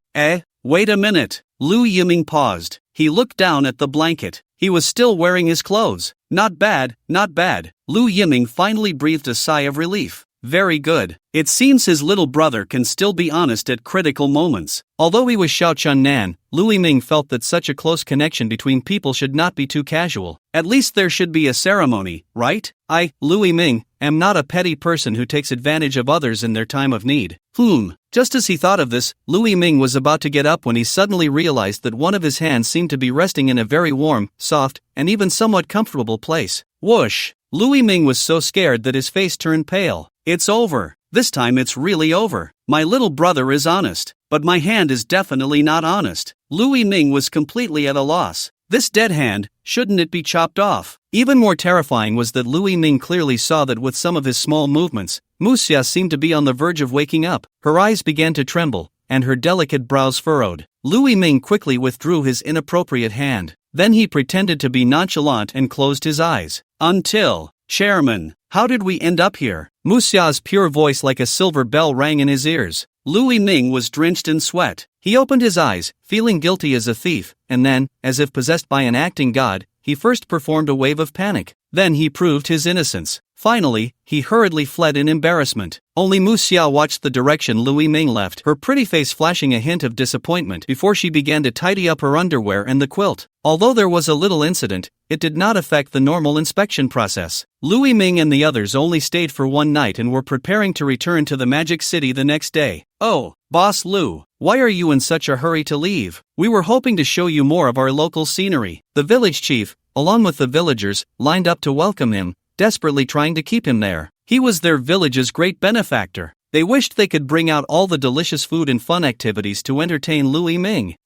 Wait a minute. Lu Yiming paused. He looked down at the blanket. He was still wearing his clothes. Not bad, not bad. Lu Yiming finally breathed a sigh of relief. Very good. It seems his little brother can still be honest at critical moments. Although he was Xiao Chunnan, Lu Yiming felt that such a close connection between people should not be too casual. At least there should be a ceremony, right? I, Lu Yiming, am not a petty person who takes advantage of others in their time of need. Just as he thought of this, Lu Yiming was about to get up when he suddenly realized that one of his hands seemed to be resting in a very warm, soft, and even somewhat comfortable place. Whoosh! Lu Yiming was so scared that his face turned pale. It's over. This time it's really over. My little brother is honest, but my hand is definitely not honest. Lu Yiming was completely at a loss. This dead hand, shouldn't it be chopped off? Even more terrifying was that Lu Yiming clearly saw that with some of his small movements, Mu Xia seemed to be on the verge of waking up. Her eyes began to tremble, and her delicate brows furrowed. Lu Yiming quickly withdrew his inappropriate hand. Then he pretended to be nonchalant and closed his eyes. Until, Chairman, how did we end up here? Mu Xia's pure voice like a silver bell rang in his ears. Lu Yiming was drenched in sweat. He opened his eyes, feeling guilty as a thief, and then, as if possessed by an acting god, he first performed a wave of panic. Then he proved his innocence. Finally, he hurriedly fled in embarrassment. Only Mu Xia watched the direction Lu Yiming left, her pretty face flashing a hint of disappointment before she began to tidy up her underwear and the quilt. Although there was a little incident, it did not affect the normal inspection process. Lu Yiming and the others only stayed for one night and were preparing to return to the Magic City the next day. Oh, Boss Lu, why are you in such a hurry to leave? We were hoping to show you more of our local scenery. The village chief, along with the villagers, lined up to welcome him, desperately trying to keep him there. He was their village's great benefactor. They wished they could bring out all the delicious food and fun activities to entertain Lu Yiming.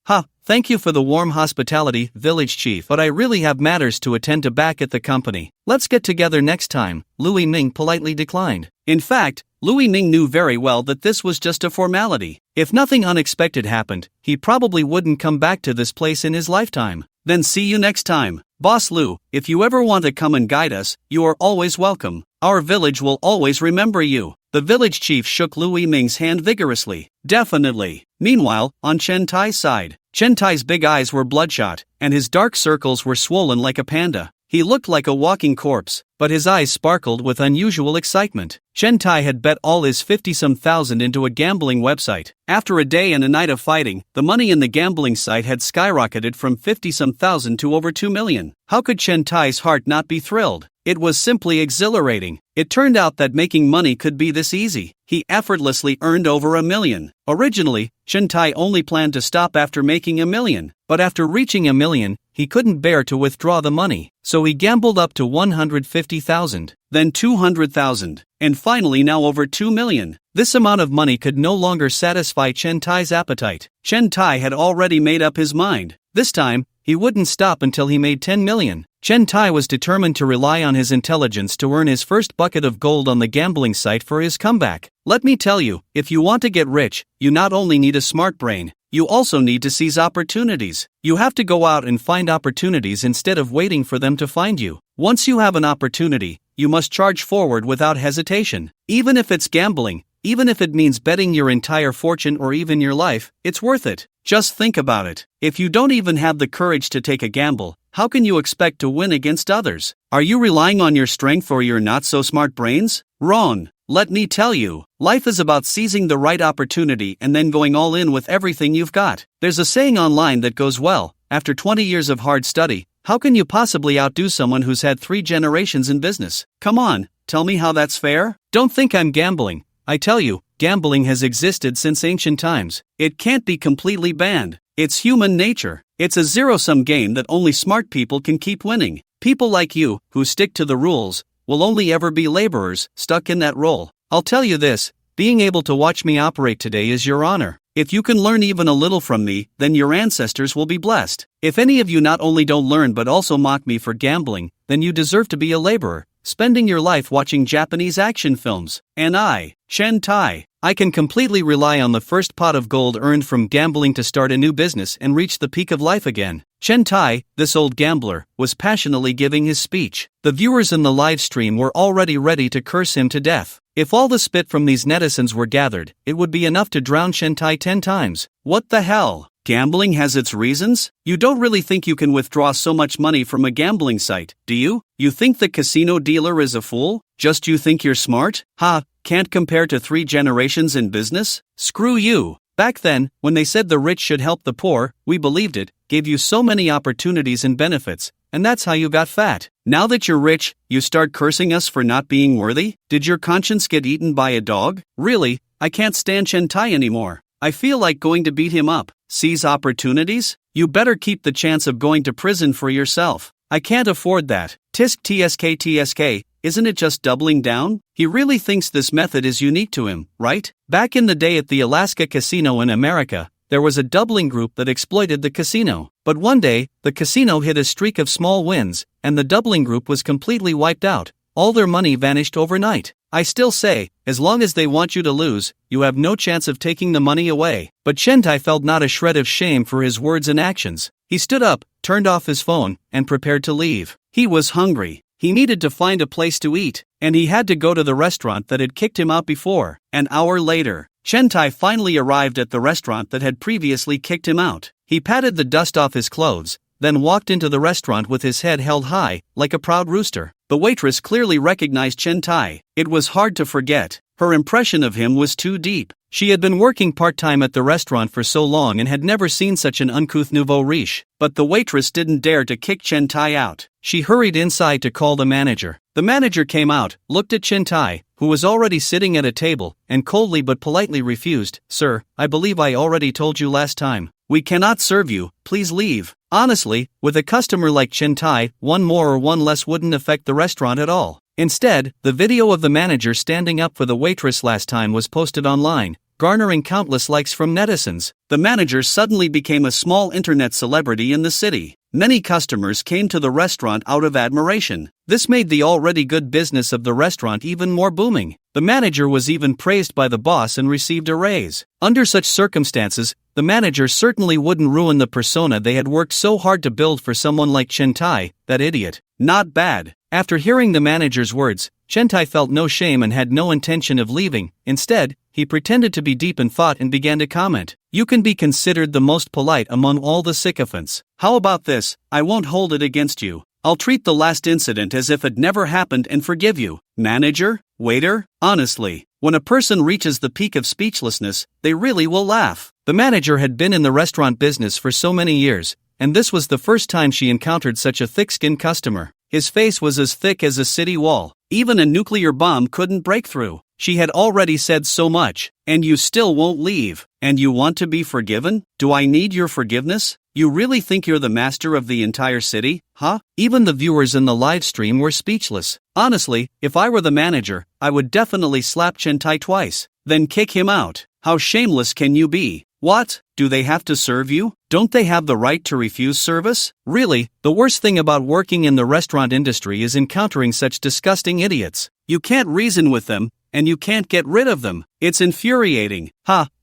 Thank you for the warm hospitality, village chief, but I really have matters to attend to back at the company. Let's get together next time, Lu Yiming politely declined. In fact, Lu Yiming knew very well that this was just a formality. If nothing unexpected happened, he probably wouldn't come back to this place in his lifetime. Then see you next time. Boss Lu, if you ever want to come and guide us, you are always welcome. Our village will always remember you. The village chief shook Lu Yiming's hand vigorously. Definitely. Meanwhile, on Chen Tai's side, Chen Tai's big eyes were bloodshot, and his dark circles were swollen like a panda. He looked like a walking corpse, but his eyes sparkled with unusual excitement. Chen Tai had bet all his 50-some thousand into a gambling website. After a day and a night of fighting, the money in the gambling site had skyrocketed from 50-some thousand to over 2 million. How could Chen Tai's heart not be thrilled? It was simply exhilarating. It turned out that making money could be this easy. He effortlessly earned over $1 million. Originally, Chen Tai only planned to stop after making $1 million, but after reaching $1 million, he couldn't bear to withdraw the money, so he gambled up to 150,000, then 200,000, and finally now over 2 million. This amount of money could no longer satisfy Chen Tai's appetite. Chen Tai had already made up his mind. This time, he wouldn't stop until he made 10 million. Chen Tai was determined to rely on his intelligence to earn his first bucket of gold on the gambling site for his comeback. Let me tell you, if you want to get rich, you not only need a smart brain, you also need to seize opportunities. You have to go out and find opportunities instead of waiting for them to find you. Once you have an opportunity, you must charge forward without hesitation. Even if it's gambling, even if it means betting your entire fortune or even your life, it's worth it. Just think about it. If you don't even have the courage to take a gamble, how can you expect to win against others? Are you relying on your strength or your not-so-smart brains? Wrong. Let me tell you, life is about seizing the right opportunity and then going all in with everything you've got. There's a saying online that goes well, after 20 years of hard study, how can you possibly outdo someone who's had 3 generations in business? Come on, tell me how that's fair? Don't think I'm gambling. I tell you, gambling has existed since ancient times. It can't be completely banned. It's human nature. It's a zero-sum game that only smart people can keep winning. People like you, who stick to the rules, will only ever be laborers, stuck in that role. I'll tell you this, being able to watch me operate today is your honor. If you can learn even a little from me, then your ancestors will be blessed. If any of you not only don't learn but also mock me for gambling, then you deserve to be a laborer, spending your life watching Japanese action films. And I, Chen Tai, I can completely rely on the first pot of gold earned from gambling to start a new business and reach the peak of life again. Chen Tai, this old gambler, was passionately giving his speech. The viewers in the live stream were already ready to curse him to death. If all the spit from these netizens were gathered, it would be enough to drown Chen Tai 10 times. What the hell? Gambling has its reasons? You don't really think you can withdraw so much money from a gambling site, do you? You think the casino dealer is a fool? Just you think you're smart? Ha, can't compare to 3 generations in business? Screw you. Back then, when they said the rich should help the poor, we believed it, gave you so many opportunities and benefits, and that's how you got fat. Now that you're rich, you start cursing us for not being worthy? Did your conscience get eaten by a dog? Really, I can't stand Chen Tai anymore. I feel like going to beat him up. Seize opportunities? You better keep the chance of going to prison for yourself. I can't afford that. Tisk tsk, isn't it just doubling down? He really thinks this method is unique to him, right? Back in the day at the Alaska casino in America, there was a doubling group that exploited the casino. But one day, the casino hit a streak of small wins, and the doubling group was completely wiped out. All their money vanished overnight. I still say, as long as they want you to lose, you have no chance of taking the money away. But Chen Tai felt not a shred of shame for his words and actions. He stood up, turned off his phone, and prepared to leave. He was hungry. He needed to find a place to eat, and he had to go to the restaurant that had kicked him out before. An hour later, Chen Tai finally arrived at the restaurant that had previously kicked him out. He patted the dust off his clothes, then walked into the restaurant with his head held high, like a proud rooster. The waitress clearly recognized Chen Tai. It was hard to forget. Her impression of him was too deep. She had been working part-time at the restaurant for so long and had never seen such an uncouth nouveau riche. But the waitress didn't dare to kick Chen Tai out. She hurried inside to call the manager. The manager came out, looked at Chen Tai, who was already sitting at a table, and coldly but politely refused. "Sir, I believe I already told you last time. We cannot serve you, please leave." Honestly, with a customer like Chen Tai, one more or one less wouldn't affect the restaurant at all. Instead, the video of the manager standing up for the waitress last time was posted online, garnering countless likes from netizens. The manager suddenly became a small internet celebrity in the city. Many customers came to the restaurant out of admiration. This made the already good business of the restaurant even more booming. The manager was even praised by the boss and received a raise. Under such circumstances, the manager certainly wouldn't ruin the persona they had worked so hard to build for someone like Chen Tai, that idiot. Not bad. After hearing the manager's words, Chen Tai felt no shame and had no intention of leaving. Instead, he pretended to be deep in thought and began to comment. "You can be considered the most polite among all the sycophants. How about this? I won't hold it against you. I'll treat the last incident as if it never happened and forgive you. Manager? Waiter? Honestly, when a person reaches the peak of speechlessness, they really will laugh. The manager had been in the restaurant business for so many years, and this was the first time she encountered such a thick-skinned customer. His face was as thick as a city wall. Even a nuclear bomb couldn't break through. She had already said so much, and you still won't leave. And you want to be forgiven? Do I need your forgiveness? You really think you're the master of the entire city, huh? Even the viewers in the live stream were speechless. Honestly, if I were the manager, I would definitely slap Chen Tai twice, then kick him out. How shameless can you be? What? Do they have to serve you? Don't they have the right to refuse service? Really, the worst thing about working in the restaurant industry is encountering such disgusting idiots. You can't reason with them, and you can't get rid of them. It's infuriating.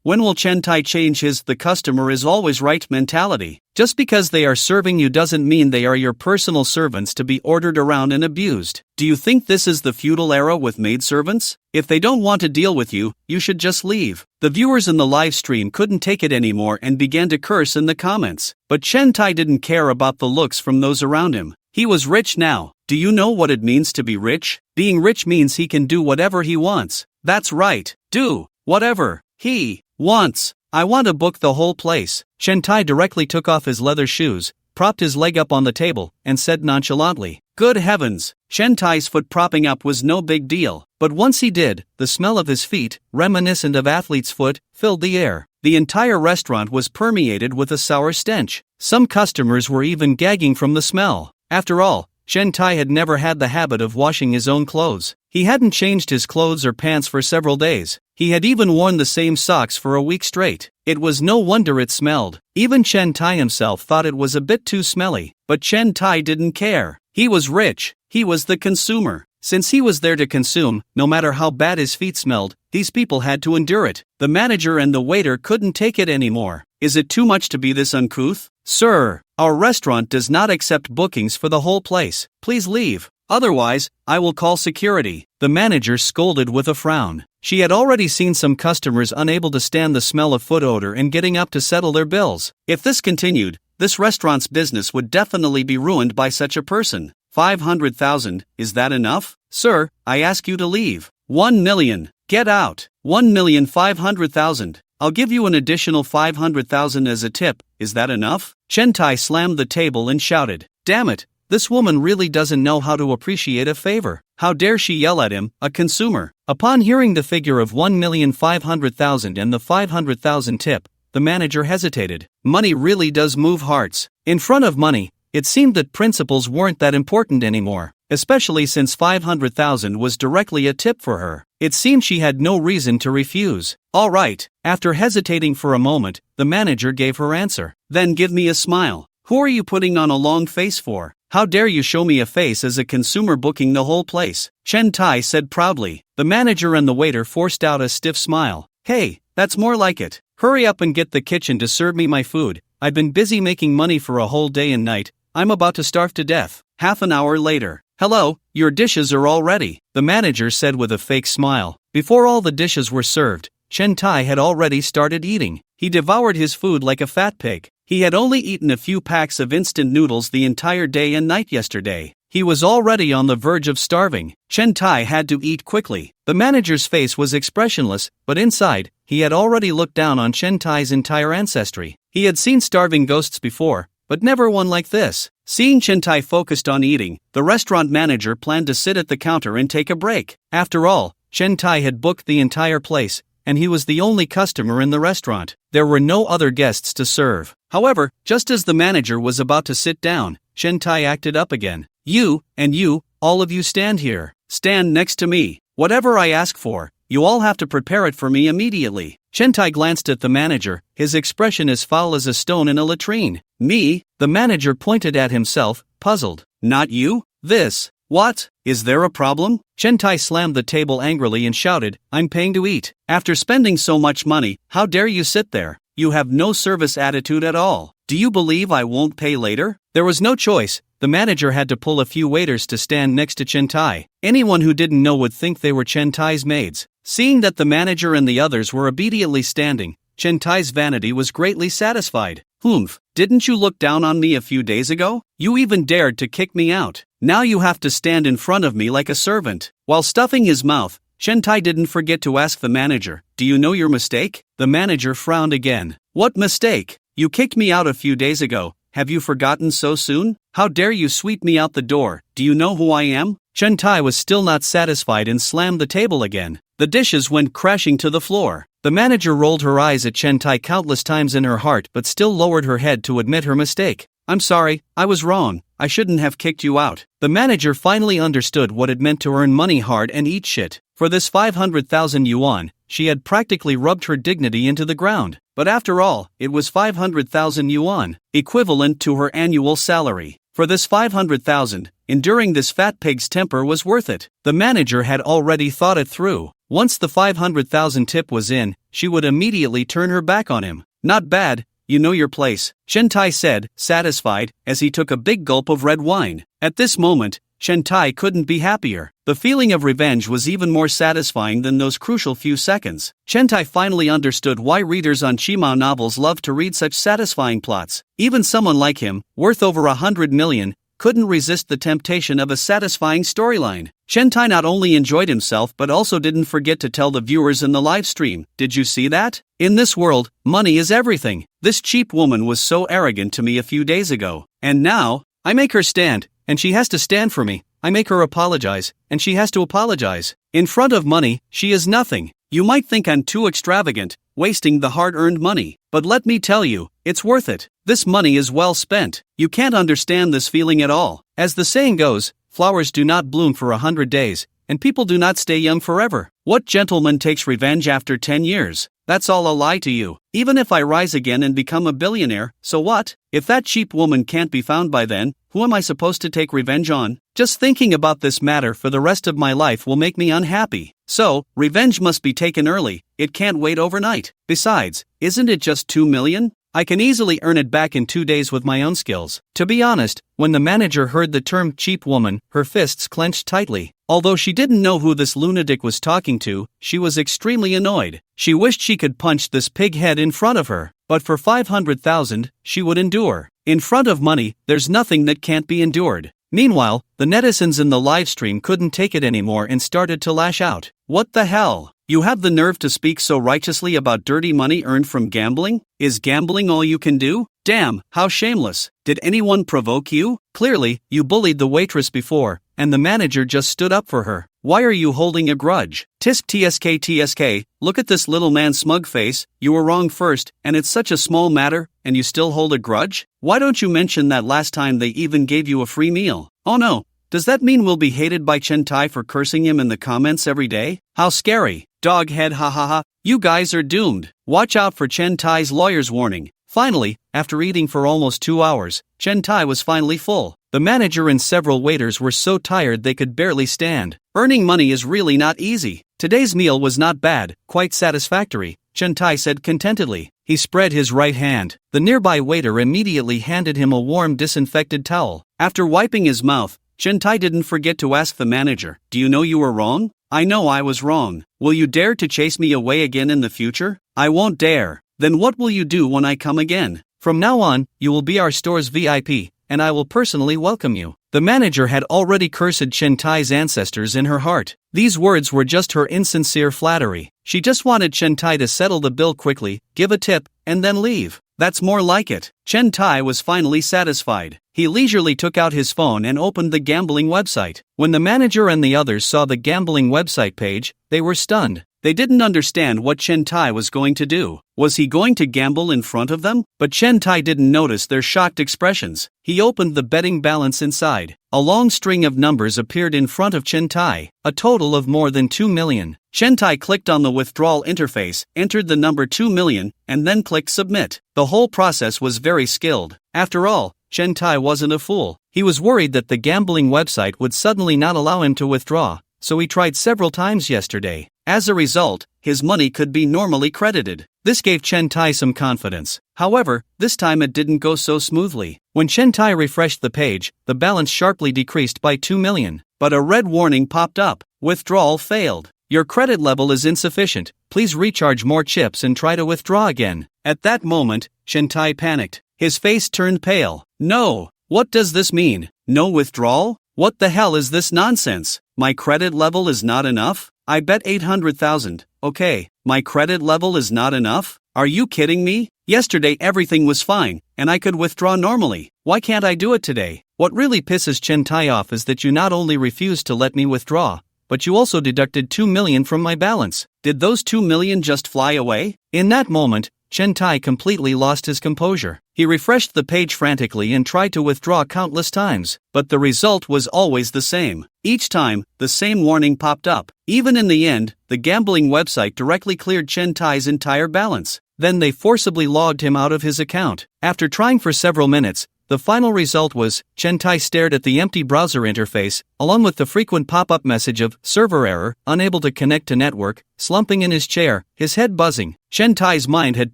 When will Chen Tai change his "the customer is always right" mentality? Just because they are serving you doesn't mean they are your personal servants to be ordered around and abused. Do you think this is the feudal era with maidservants? If they don't want to deal with you, you should just leave. The viewers in the live stream couldn't take it anymore and began to curse in the comments. But Chen Tai didn't care about the looks from those around him. He was rich now. Do you know what it means to be rich? Being rich means he can do whatever he wants. That's right. Do whatever he wants. I want to book the whole place. Chen Tai directly took off his leather shoes, propped his leg up on the table, and said nonchalantly, "Good heavens." Chen Tai's foot propping up was no big deal, but once he did, the smell of his feet, reminiscent of athlete's foot, filled the air. The entire restaurant was permeated with a sour stench. Some customers were even gagging from the smell. After all, Chen Tai had never had the habit of washing his own clothes. He hadn't changed his clothes or pants for several days. He had even worn the same socks for a week straight. It was no wonder it smelled. Even Chen Tai himself thought it was a bit too smelly. But Chen Tai didn't care. He was rich. He was the consumer. Since he was there to consume, no matter how bad his feet smelled, these people had to endure it. The manager and the waiter couldn't take it anymore. Is it too much to be this uncouth? Sir, our restaurant does not accept bookings for the whole place. Please leave. Otherwise, I will call security. The manager scolded with a frown. She had already seen some customers unable to stand the smell of foot odor and getting up to settle their bills. If this continued, this restaurant's business would definitely be ruined by such a person. 500,000, is that enough? Sir, I ask you to leave. 1 million. Get out. 1,500,000. I'll give you an additional 500,000 as a tip. Is that enough? Chen Tai slammed the table and shouted, "Damn it, this woman really doesn't know how to appreciate a favor. How dare she yell at him, a consumer?" Upon hearing the figure of 1,500,000 and the 500,000 tip, the manager hesitated. Money really does move hearts. In front of money, it seemed that principles weren't that important anymore, especially since 500,000 was directly a tip for her. It seemed she had no reason to refuse. All right. After hesitating for a moment, the manager gave her answer. Then give me a smile. Who are you putting on a long face for? How dare you show me a face as a consumer booking the whole place? Chen Tai said proudly. The manager and the waiter forced out a stiff smile. Hey, that's more like it. Hurry up and get the kitchen to serve me my food. I've been busy making money for a whole day and night. I'm about to starve to death. Half an hour later. Hello, your dishes are all ready, the manager said with a fake smile. Before all the dishes were served, Chen Tai had already started eating. He devoured his food like a fat pig. He had only eaten a few packs of instant noodles the entire day and night yesterday. He was already on the verge of starving. Chen Tai had to eat quickly. The manager's face was expressionless, but inside, he had already looked down on Chen Tai's entire ancestry. He had seen starving ghosts before, but never one like this. Seeing Chen Tai focused on eating, the restaurant manager planned to sit at the counter and take a break. After all, Chen Tai had booked the entire place, and he was the only customer in the restaurant. There were no other guests to serve. However, just as the manager was about to sit down, Chen Tai acted up again. You, and you, all of you stand here. Stand next to me. Whatever I ask for, you all have to prepare it for me immediately. Chen Tai glanced at the manager, his expression as foul as a stone in a latrine. Me? The manager pointed at himself, puzzled. Not you? This. What? Is there a problem? Chen Tai slammed the table angrily and shouted, I'm paying to eat. After spending so much money, how dare you sit there? You have no service attitude at all. Do you believe I won't pay later? There was no choice. The manager had to pull a few waiters to stand next to Chen Tai. Anyone who didn't know would think they were Chen Tai's maids. Seeing that the manager and the others were obediently standing, Chen Tai's vanity was greatly satisfied. Humph, didn't you look down on me a few days ago? You even dared to kick me out. Now you have to stand in front of me like a servant." While stuffing his mouth, Chen Tai didn't forget to ask the manager, "Do you know your mistake?" The manager frowned again. "What mistake? You kicked me out a few days ago. Have you forgotten so soon? How dare you sweep me out the door? Do you know who I am?" Chen Tai was still not satisfied and slammed the table again. The dishes went crashing to the floor. The manager rolled her eyes at Chen Tai countless times in her heart but still lowered her head to admit her mistake. "I'm sorry, I was wrong. I shouldn't have kicked you out." The manager finally understood what it meant to earn money hard and eat shit. For this 500,000 yuan, she had practically rubbed her dignity into the ground. But after all, it was 500,000 yuan, equivalent to her annual salary. For this 500,000, enduring this fat pig's temper was worth it. The manager had already thought it through. Once the 500,000 tip was in, she would immediately turn her back on him. "Not bad, you know your place," Chen Tai said, satisfied, as he took a big gulp of red wine. At this moment, Chen Tai couldn't be happier. The feeling of revenge was even more satisfying than those crucial few seconds. Chen Tai finally understood why readers on Chimao novels love to read such satisfying plots. Even someone like him, worth over 100 million, couldn't resist the temptation of a satisfying storyline. Chen Tai not only enjoyed himself but also didn't forget to tell the viewers in the live stream, "Did you see that? In this world, money is everything. This cheap woman was so arrogant to me a few days ago. And now, I make her stand, and she has to stand for me. I make her apologize, and she has to apologize. In front of money, she is nothing. You might think I'm too extravagant, wasting the hard-earned money. But let me tell you, it's worth it. This money is well spent. You can't understand this feeling at all. As the saying goes, flowers do not bloom for 100 days, and people do not stay young forever. What gentleman takes revenge after 10 years? That's all a lie to you. Even if I rise again and become a billionaire, so what? If that cheap woman can't be found by then, who am I supposed to take revenge on? Just thinking about this matter for the rest of my life will make me unhappy. So, revenge must be taken early. It can't wait overnight. Besides, isn't it just 2 million? I can easily earn it back in 2 days with my own skills." To be honest, when the manager heard the term cheap woman, her fists clenched tightly. Although she didn't know who this lunatic was talking to, she was extremely annoyed. She wished she could punch this pig head in front of her. But for 500,000, she would endure. In front of money, there's nothing that can't be endured. Meanwhile, the netizens in the livestream couldn't take it anymore and started to lash out. "What the hell? You have the nerve to speak so righteously about dirty money earned from gambling? Is gambling all you can do? Damn, how shameless. Did anyone provoke you? Clearly, you bullied the waitress before, and the manager just stood up for her. Why are you holding a grudge? Tisk tsk, look at this little man's smug face. You were wrong first, and it's such a small matter, and you still hold a grudge? Why don't you mention that last time they even gave you a free meal? Oh no, does that mean we'll be hated by Chen Tai for cursing him in the comments every day? How scary. Doghead, hahaha. You guys are doomed. Watch out for Chen Tai's lawyer's warning." Finally, after eating for almost 2 hours, Chen Tai was finally full. The manager and several waiters were so tired they could barely stand. Earning money is really not easy. Today's meal was not bad, quite satisfactory, Chen Tai said contentedly. He spread his right hand. The nearby waiter immediately handed him a warm disinfected towel. After wiping his mouth, Chen Tai didn't forget to ask the manager, "Do you know you were wrong?" "I know I was wrong. Will you dare to chase me away again in the future?" "I won't dare." "Then what will you do when I come again?" "From now on, you will be our store's VIP, and I will personally welcome you." The manager had already cursed Chen Tai's ancestors in her heart. These words were just her insincere flattery. She just wanted Chen Tai to settle the bill quickly, give a tip, and then leave. That's more like it. Chen Tai was finally satisfied. He leisurely took out his phone and opened the gambling website. When the manager and the others saw the gambling website page, they were stunned. They didn't understand what Chen Tai was going to do. Was he going to gamble in front of them? But Chen Tai didn't notice their shocked expressions. He opened the betting balance inside. A long string of numbers appeared in front of Chen Tai, a total of more than 2 million. Chen Tai clicked on the withdrawal interface, entered the number 2 million, and then clicked submit. The whole process was very skilled. After all, Chen Tai wasn't a fool. He was worried that the gambling website would suddenly not allow him to withdraw, so he tried several times yesterday. As a result, his money could be normally credited. This gave Chen Tai some confidence. However, this time it didn't go so smoothly. When Chen Tai refreshed the page, the balance sharply decreased by 2 million. But a red warning popped up. Withdrawal failed. Your credit level is insufficient. Please recharge more chips and try to withdraw again. At that moment, Chen Tai panicked. His face turned pale. No. What does this mean? No withdrawal? What the hell is this nonsense? My credit level is not enough? I bet 800,000. Okay, my credit level is not enough? Are you kidding me? Yesterday everything was fine, and I could withdraw normally. Why can't I do it today? What really pisses Chen Tai off is that you not only refused to let me withdraw, but you also deducted 2 million from my balance. Did those 2 million just fly away? In that moment, Chen Tai completely lost his composure. He refreshed the page frantically and tried to withdraw countless times, but the result was always the same. Each time, the same warning popped up. Even in the end, the gambling website directly cleared Chen Tai's entire balance. Then they forcibly logged him out of his account. After trying for several minutes, the final result was, Chen Tai stared at the empty browser interface, along with the frequent pop-up message of server error, unable to connect to network, slumping in his chair, his head buzzing. Chen Tai's mind had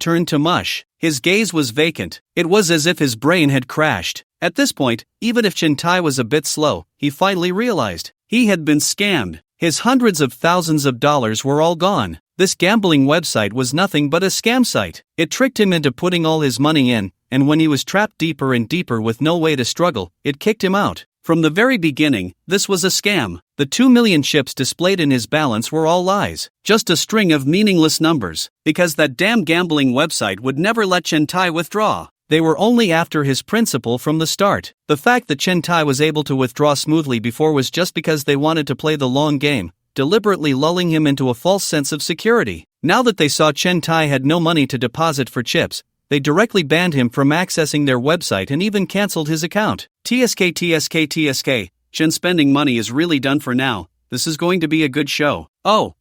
turned to mush. His gaze was vacant. It was as if his brain had crashed. At this point, even if Chen Tai was a bit slow, he finally realized. He had been scammed. His hundreds of thousands of dollars were all gone. This gambling website was nothing but a scam site. It tricked him into putting all his money in, and when he was trapped deeper and deeper with no way to struggle, it kicked him out. From the very beginning, this was a scam. The 2 million chips displayed in his balance were all lies, just a string of meaningless numbers, because that damn gambling website would never let Chen Tai withdraw. They were only after his principal from the start. The fact that Chen Tai was able to withdraw smoothly before was just because they wanted to play the long game, deliberately lulling him into a false sense of security. Now that they saw Chen Tai had no money to deposit for chips, they directly banned him from accessing their website and even cancelled his account. TSK. Chen spending money is really done for now. This is going to be a good show. Oh,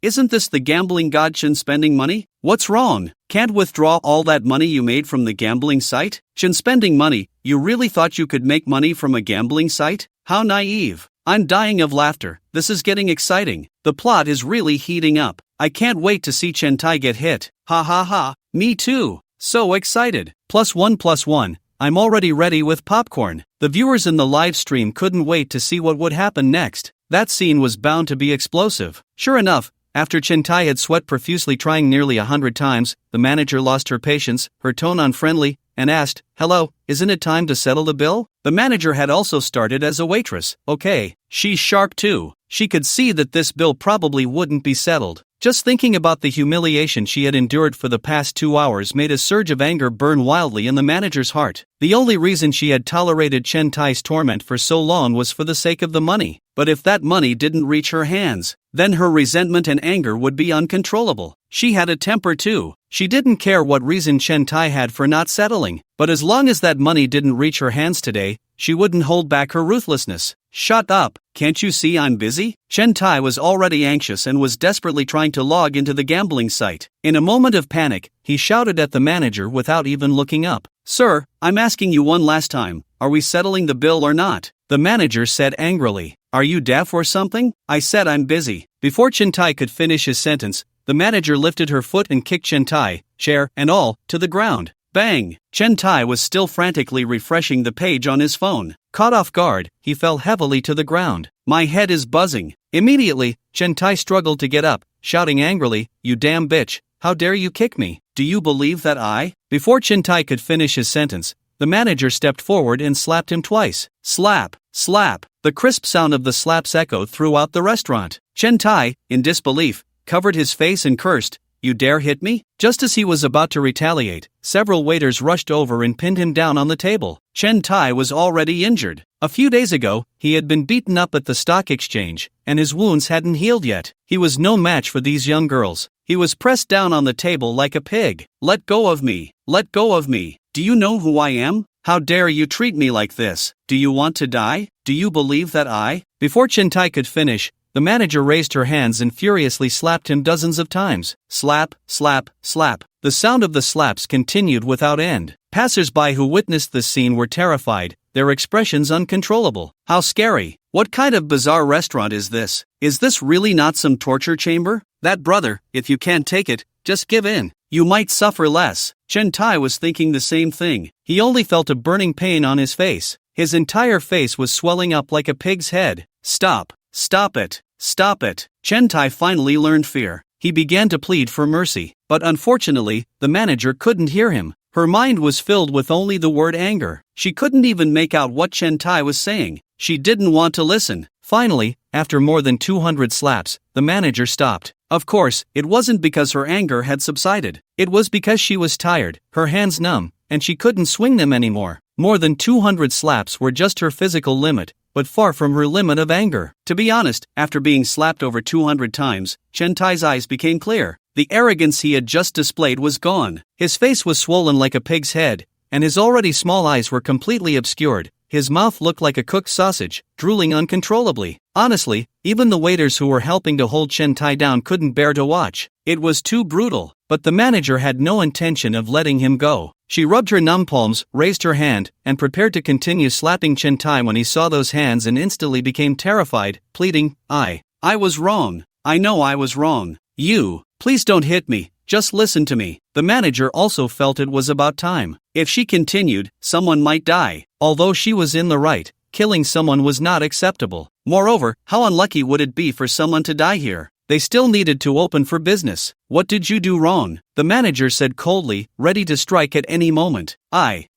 isn't this the gambling god Chen spending money? What's wrong? Can't withdraw all that money you made from the gambling site? Chen spending money, you really thought you could make money from a gambling site? How naive. I'm dying of laughter. This is getting exciting. The plot is really heating up. I can't wait to see Chen Tai get hit. Ha ha ha, me too. So excited. +1. I'm already ready with popcorn. The viewers in the live stream couldn't wait to see what would happen next. That scene was bound to be explosive. Sure enough, after Chen Tai had sweat profusely trying nearly 100 times, the manager lost her patience, her tone unfriendly, and asked, "Hello, isn't it time to settle the bill?" The manager had also started as a waitress. Okay, she's sharp too. She could see that this bill probably wouldn't be settled. Just thinking about the humiliation she had endured for the past 2 hours made a surge of anger burn wildly in the manager's heart. The only reason she had tolerated Chen Tai's torment for so long was for the sake of the money. But if that money didn't reach her hands, then her resentment and anger would be uncontrollable. She had a temper too. She didn't care what reason Chen Tai had for not settling, but as long as that money didn't reach her hands today, she wouldn't hold back her ruthlessness. Shut up, can't you see I'm busy? Chen Tai was already anxious and was desperately trying to log into the gambling site. In a moment of panic, he shouted at the manager without even looking up. "Sir, I'm asking you one last time, are we settling the bill or not?" The manager said angrily. "Are you deaf or something? I said I'm busy." Before Chen Tai could finish his sentence, the manager lifted her foot and kicked Chen Tai, chair and all, to the ground. Bang! Chen Tai was still frantically refreshing the page on his phone. Caught off guard, he fell heavily to the ground. "My head is buzzing." Immediately, Chen Tai struggled to get up, shouting angrily, "You damn bitch, how dare you kick me? Do you believe that I?" Before Chen Tai could finish his sentence, the manager stepped forward and slapped him twice. Slap, slap. The crisp sound of the slaps echoed throughout the restaurant. Chen Tai, in disbelief, covered his face and cursed, "You dare hit me?" Just as he was about to retaliate, several waiters rushed over and pinned him down on the table. Chen Tai was already injured. A few days ago, he had been beaten up at the stock exchange, and his wounds hadn't healed yet. He was no match for these young girls. He was pressed down on the table like a pig. "Let go of me! Let go of me! Do you know who I am? How dare you treat me like this? Do you want to die? Do you believe that I?" Before Chen Tai could finish, the manager raised her hands and furiously slapped him dozens of times. Slap, slap, slap. The sound of the slaps continued without end. Passers-by who witnessed this scene were terrified, their expressions uncontrollable. How scary. What kind of bizarre restaurant is this? Is this really not some torture chamber? That brother, if you can't take it, just give in. You might suffer less. Chen Tai was thinking the same thing. He only felt a burning pain on his face. His entire face was swelling up like a pig's head. Stop. Stop it. Stop it. Chen Tai finally learned fear. He began to plead for mercy, but unfortunately, the manager couldn't hear him. Her mind was filled with only the word anger. She couldn't even make out what Chen Tai was saying. She didn't want to listen. Finally, after more than 200 slaps, the manager stopped. Of course, it wasn't because her anger had subsided. It was because she was tired, her hands numb, and she couldn't swing them anymore. More than 200 slaps were just her physical limit, but far from her limit of anger. To be honest, after being slapped over 200 times, Chen Tai's eyes became clear. The arrogance he had just displayed was gone. His face was swollen like a pig's head, and his already small eyes were completely obscured. His mouth looked like a cooked sausage, drooling uncontrollably. Honestly, even the waiters who were helping to hold Chen Tai down couldn't bear to watch. It was too brutal, but the manager had no intention of letting him go. She rubbed her numb palms, raised her hand, and prepared to continue slapping Chen Tai when he saw those hands and instantly became terrified, pleading, I was wrong. I know I was wrong. Please don't hit me. Just listen to me. The manager also felt it was about time. If she continued, someone might die. Although she was in the right, killing someone was not acceptable. Moreover, how unlucky would it be for someone to die here? They still needed to open for business. What did you do wrong? The manager said coldly, ready to strike at any moment. I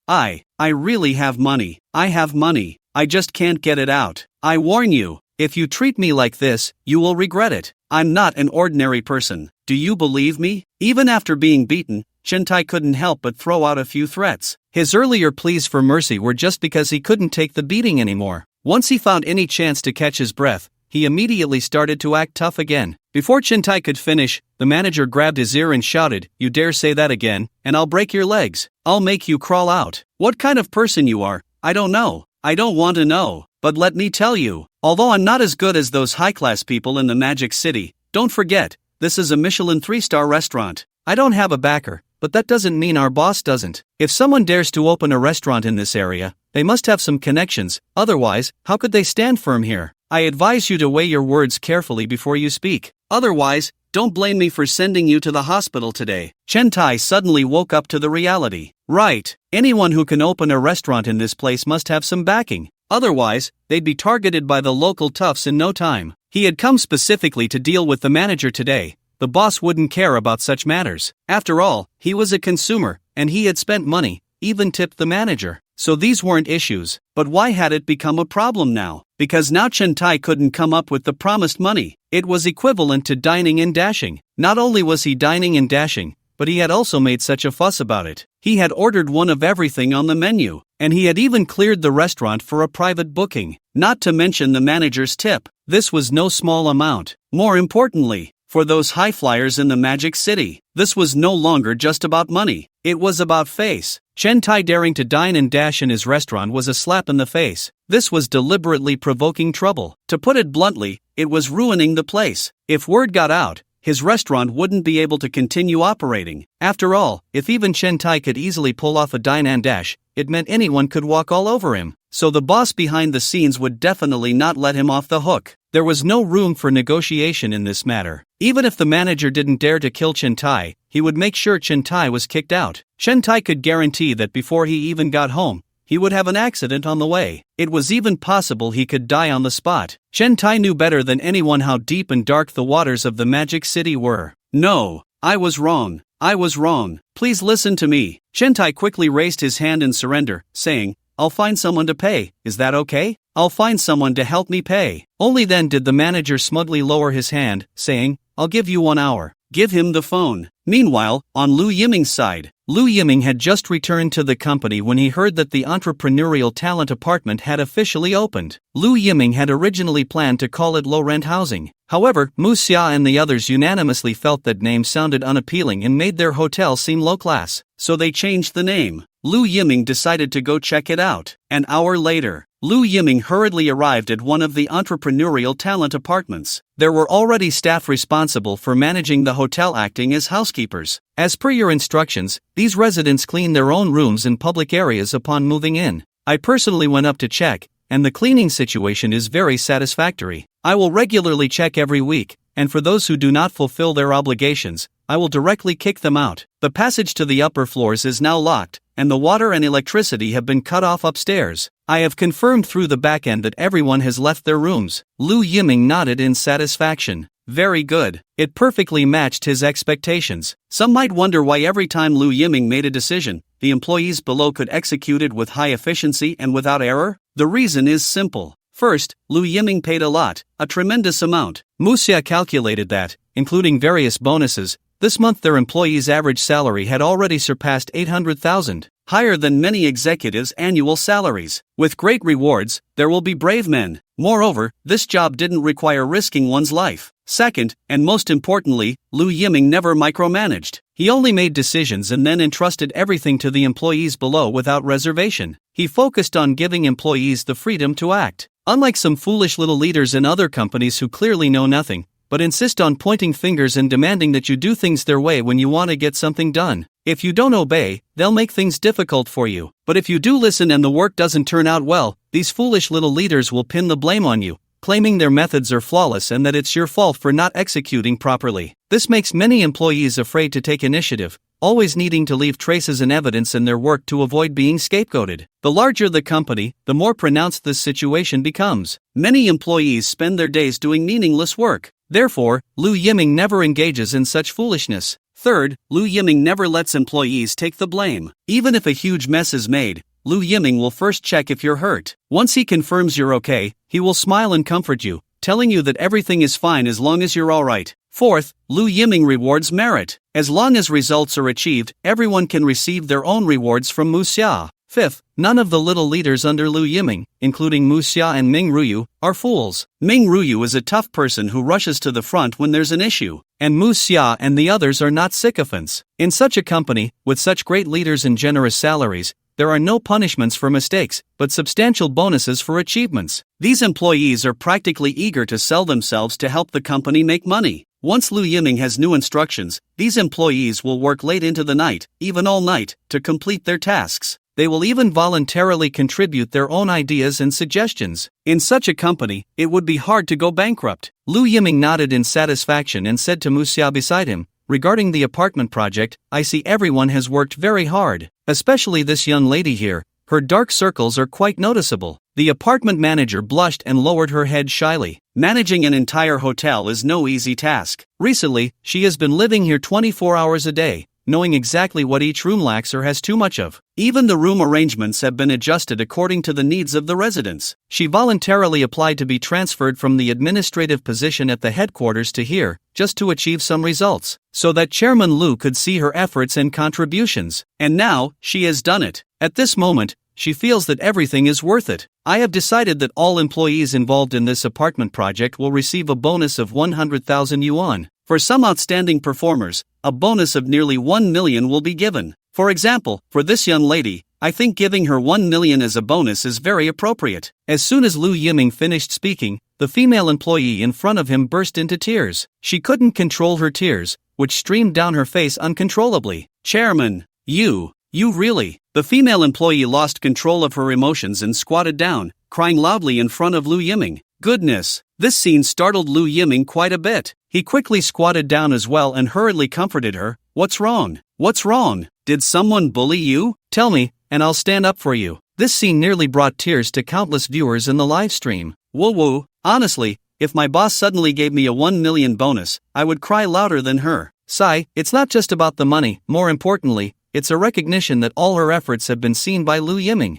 really have money. I have money. I just can't get it out. I warn you, if you treat me like this, you will regret it. I'm not an ordinary person. Do you believe me? Even after being beaten, Chen Tai couldn't help but throw out a few threats. His earlier pleas for mercy were just because he couldn't take the beating anymore. Once he found any chance to catch his breath, he immediately started to act tough again. Before Chen Tai could finish, the manager grabbed his ear and shouted, "You dare say that again, and I'll break your legs. I'll make you crawl out. What kind of person you are, I don't know. I don't want to know. But let me tell you, although I'm not as good as those high-class people in the Magic City, don't forget, this is a Michelin 3-star restaurant. I don't have a backer, but that doesn't mean our boss doesn't. If someone dares to open a restaurant in this area, they must have some connections, otherwise, how could they stand firm here? I advise you to weigh your words carefully before you speak. Otherwise, don't blame me for sending you to the hospital today." Chen Tai suddenly woke up to the reality. Right, anyone who can open a restaurant in this place must have some backing. Otherwise, they'd be targeted by the local toughs in no time. He had come specifically to deal with the manager today. The boss wouldn't care about such matters. After all, he was a consumer, and he had spent money, even tipped the manager. So these weren't issues. But why had it become a problem now? Because now Chen Tai couldn't come up with the promised money. It was equivalent to dining and dashing. Not only was he dining and dashing, but he had also made such a fuss about it. He had ordered one of everything on the menu, and he had even cleared the restaurant for a private booking. Not to mention the manager's tip. This was no small amount. More importantly, for those high flyers in the Magic City, this was no longer just about money. It was about face. Chen Tai daring to dine and dash in his restaurant was a slap in the face. This was deliberately provoking trouble. To put it bluntly, it was ruining the place. If word got out, his restaurant wouldn't be able to continue operating. After all, if even Chen Tai could easily pull off a dine and dash, it meant anyone could walk all over him. So the boss behind the scenes would definitely not let him off the hook. There was no room for negotiation in this matter. Even if the manager didn't dare to kill Chen Tai, he would make sure Chen Tai was kicked out. Chen Tai could guarantee that before he even got home, he would have an accident on the way. It was even possible he could die on the spot. Chen Tai knew better than anyone how deep and dark the waters of the Magic City were. "No, I was wrong. I was wrong. Please listen to me." Chen Tai quickly raised his hand in surrender, saying, "I'll find someone to pay. Is that okay? I'll find someone to help me pay." Only then did the manager smugly lower his hand, saying, "I'll give you 1 hour. Give him the phone." Meanwhile, on Lu Yiming's side, Lu Yiming had just returned to the company when he heard that the entrepreneurial talent apartment had officially opened. Lu Yiming had originally planned to call it low-rent housing. However, Mu Xia and the others unanimously felt that name sounded unappealing and made their hotel seem low-class, so they changed the name. Lu Yiming decided to go check it out. An hour later, Lu Yiming hurriedly arrived at one of the entrepreneurial talent apartments. There were already staff responsible for managing the hotel acting as housekeepers. As per your instructions, these residents clean their own rooms and public areas upon moving in. I personally went up to check, and the cleaning situation is very satisfactory. I will regularly check every week, and for those who do not fulfill their obligations, I will directly kick them out. The passage to the upper floors is now locked, and the water and electricity have been cut off upstairs. I have confirmed through the back end that everyone has left their rooms. Lu Yiming nodded in satisfaction. Very good. It perfectly matched his expectations. Some might wonder why every time Lu Yiming made a decision, the employees below could execute it with high efficiency and without error. The reason is simple. First, Lu Yiming paid a lot, a tremendous amount. Muxia calculated that, including various bonuses, this month their employees' average salary had already surpassed 800,000, higher than many executives' annual salaries. With great rewards, there will be brave men. Moreover, this job didn't require risking one's life. Second, and most importantly, Lu Yiming never micromanaged. He only made decisions and then entrusted everything to the employees below without reservation. He focused on giving employees the freedom to act. Unlike some foolish little leaders in other companies who clearly know nothing, but insist on pointing fingers and demanding that you do things their way when you want to get something done. If you don't obey, they'll make things difficult for you. But if you do listen and the work doesn't turn out well, these foolish little leaders will pin the blame on you, claiming their methods are flawless and that it's your fault for not executing properly. This makes many employees afraid to take initiative, always needing to leave traces and evidence in their work to avoid being scapegoated. The larger the company, the more pronounced this situation becomes. Many employees spend their days doing meaningless work. Therefore, Lu Yiming never engages in such foolishness. Third, Lu Yiming never lets employees take the blame. Even if a huge mess is made, Lu Yiming will first check if you're hurt. Once he confirms you're okay, he will smile and comfort you, telling you that everything is fine as long as you're alright. Fourth, Lu Yiming rewards merit. As long as results are achieved, everyone can receive their own rewards from Muxia. Fifth, none of the little leaders under Lu Yiming, including Muxia and Ming Ruyu, are fools. Ming Ruyu is a tough person who rushes to the front when there's an issue, and Muxia and the others are not sycophants. In such a company, with such great leaders and generous salaries, there are no punishments for mistakes, but substantial bonuses for achievements. These employees are practically eager to sell themselves to help the company make money. Once Lu Yiming has new instructions, these employees will work late into the night, even all night, to complete their tasks. They will even voluntarily contribute their own ideas and suggestions. In such a company, it would be hard to go bankrupt. Lu Yiming nodded in satisfaction and said to Muxia beside him, "Regarding the apartment project, I see everyone has worked very hard, especially this young lady here. Her dark circles are quite noticeable." The apartment manager blushed and lowered her head shyly. Managing an entire hotel is no easy task. Recently, she has been living here 24 hours a day, knowing exactly what each room lacks or has too much of. Even the room arrangements have been adjusted according to the needs of the residents. She voluntarily applied to be transferred from the administrative position at the headquarters to here, just to achieve some results, so that Chairman Lu could see her efforts and contributions. And now, she has done it. At this moment, she feels that everything is worth it. I have decided that all employees involved in this apartment project will receive a bonus of 100,000 yuan. For some outstanding performers, a bonus of nearly 1 million will be given. For example, for this young lady, I think giving her 1 million as a bonus is very appropriate. As soon as Lu Yiming finished speaking, the female employee in front of him burst into tears. She couldn't control her tears, which streamed down her face uncontrollably. "Chairman, you really..." The female employee lost control of her emotions and squatted down, crying loudly in front of Lu Yiming. Goodness, this scene startled Lu Yiming quite a bit. He quickly squatted down as well and hurriedly comforted her. "What's wrong? What's wrong? Did someone bully you? Tell me, and I'll stand up for you." This scene nearly brought tears to countless viewers in the live stream. Woo. Honestly, if my boss suddenly gave me a 1 million bonus, I would cry louder than her. Sigh, it's not just about the money, more importantly, it's a recognition that all her efforts have been seen by Lu Yiming.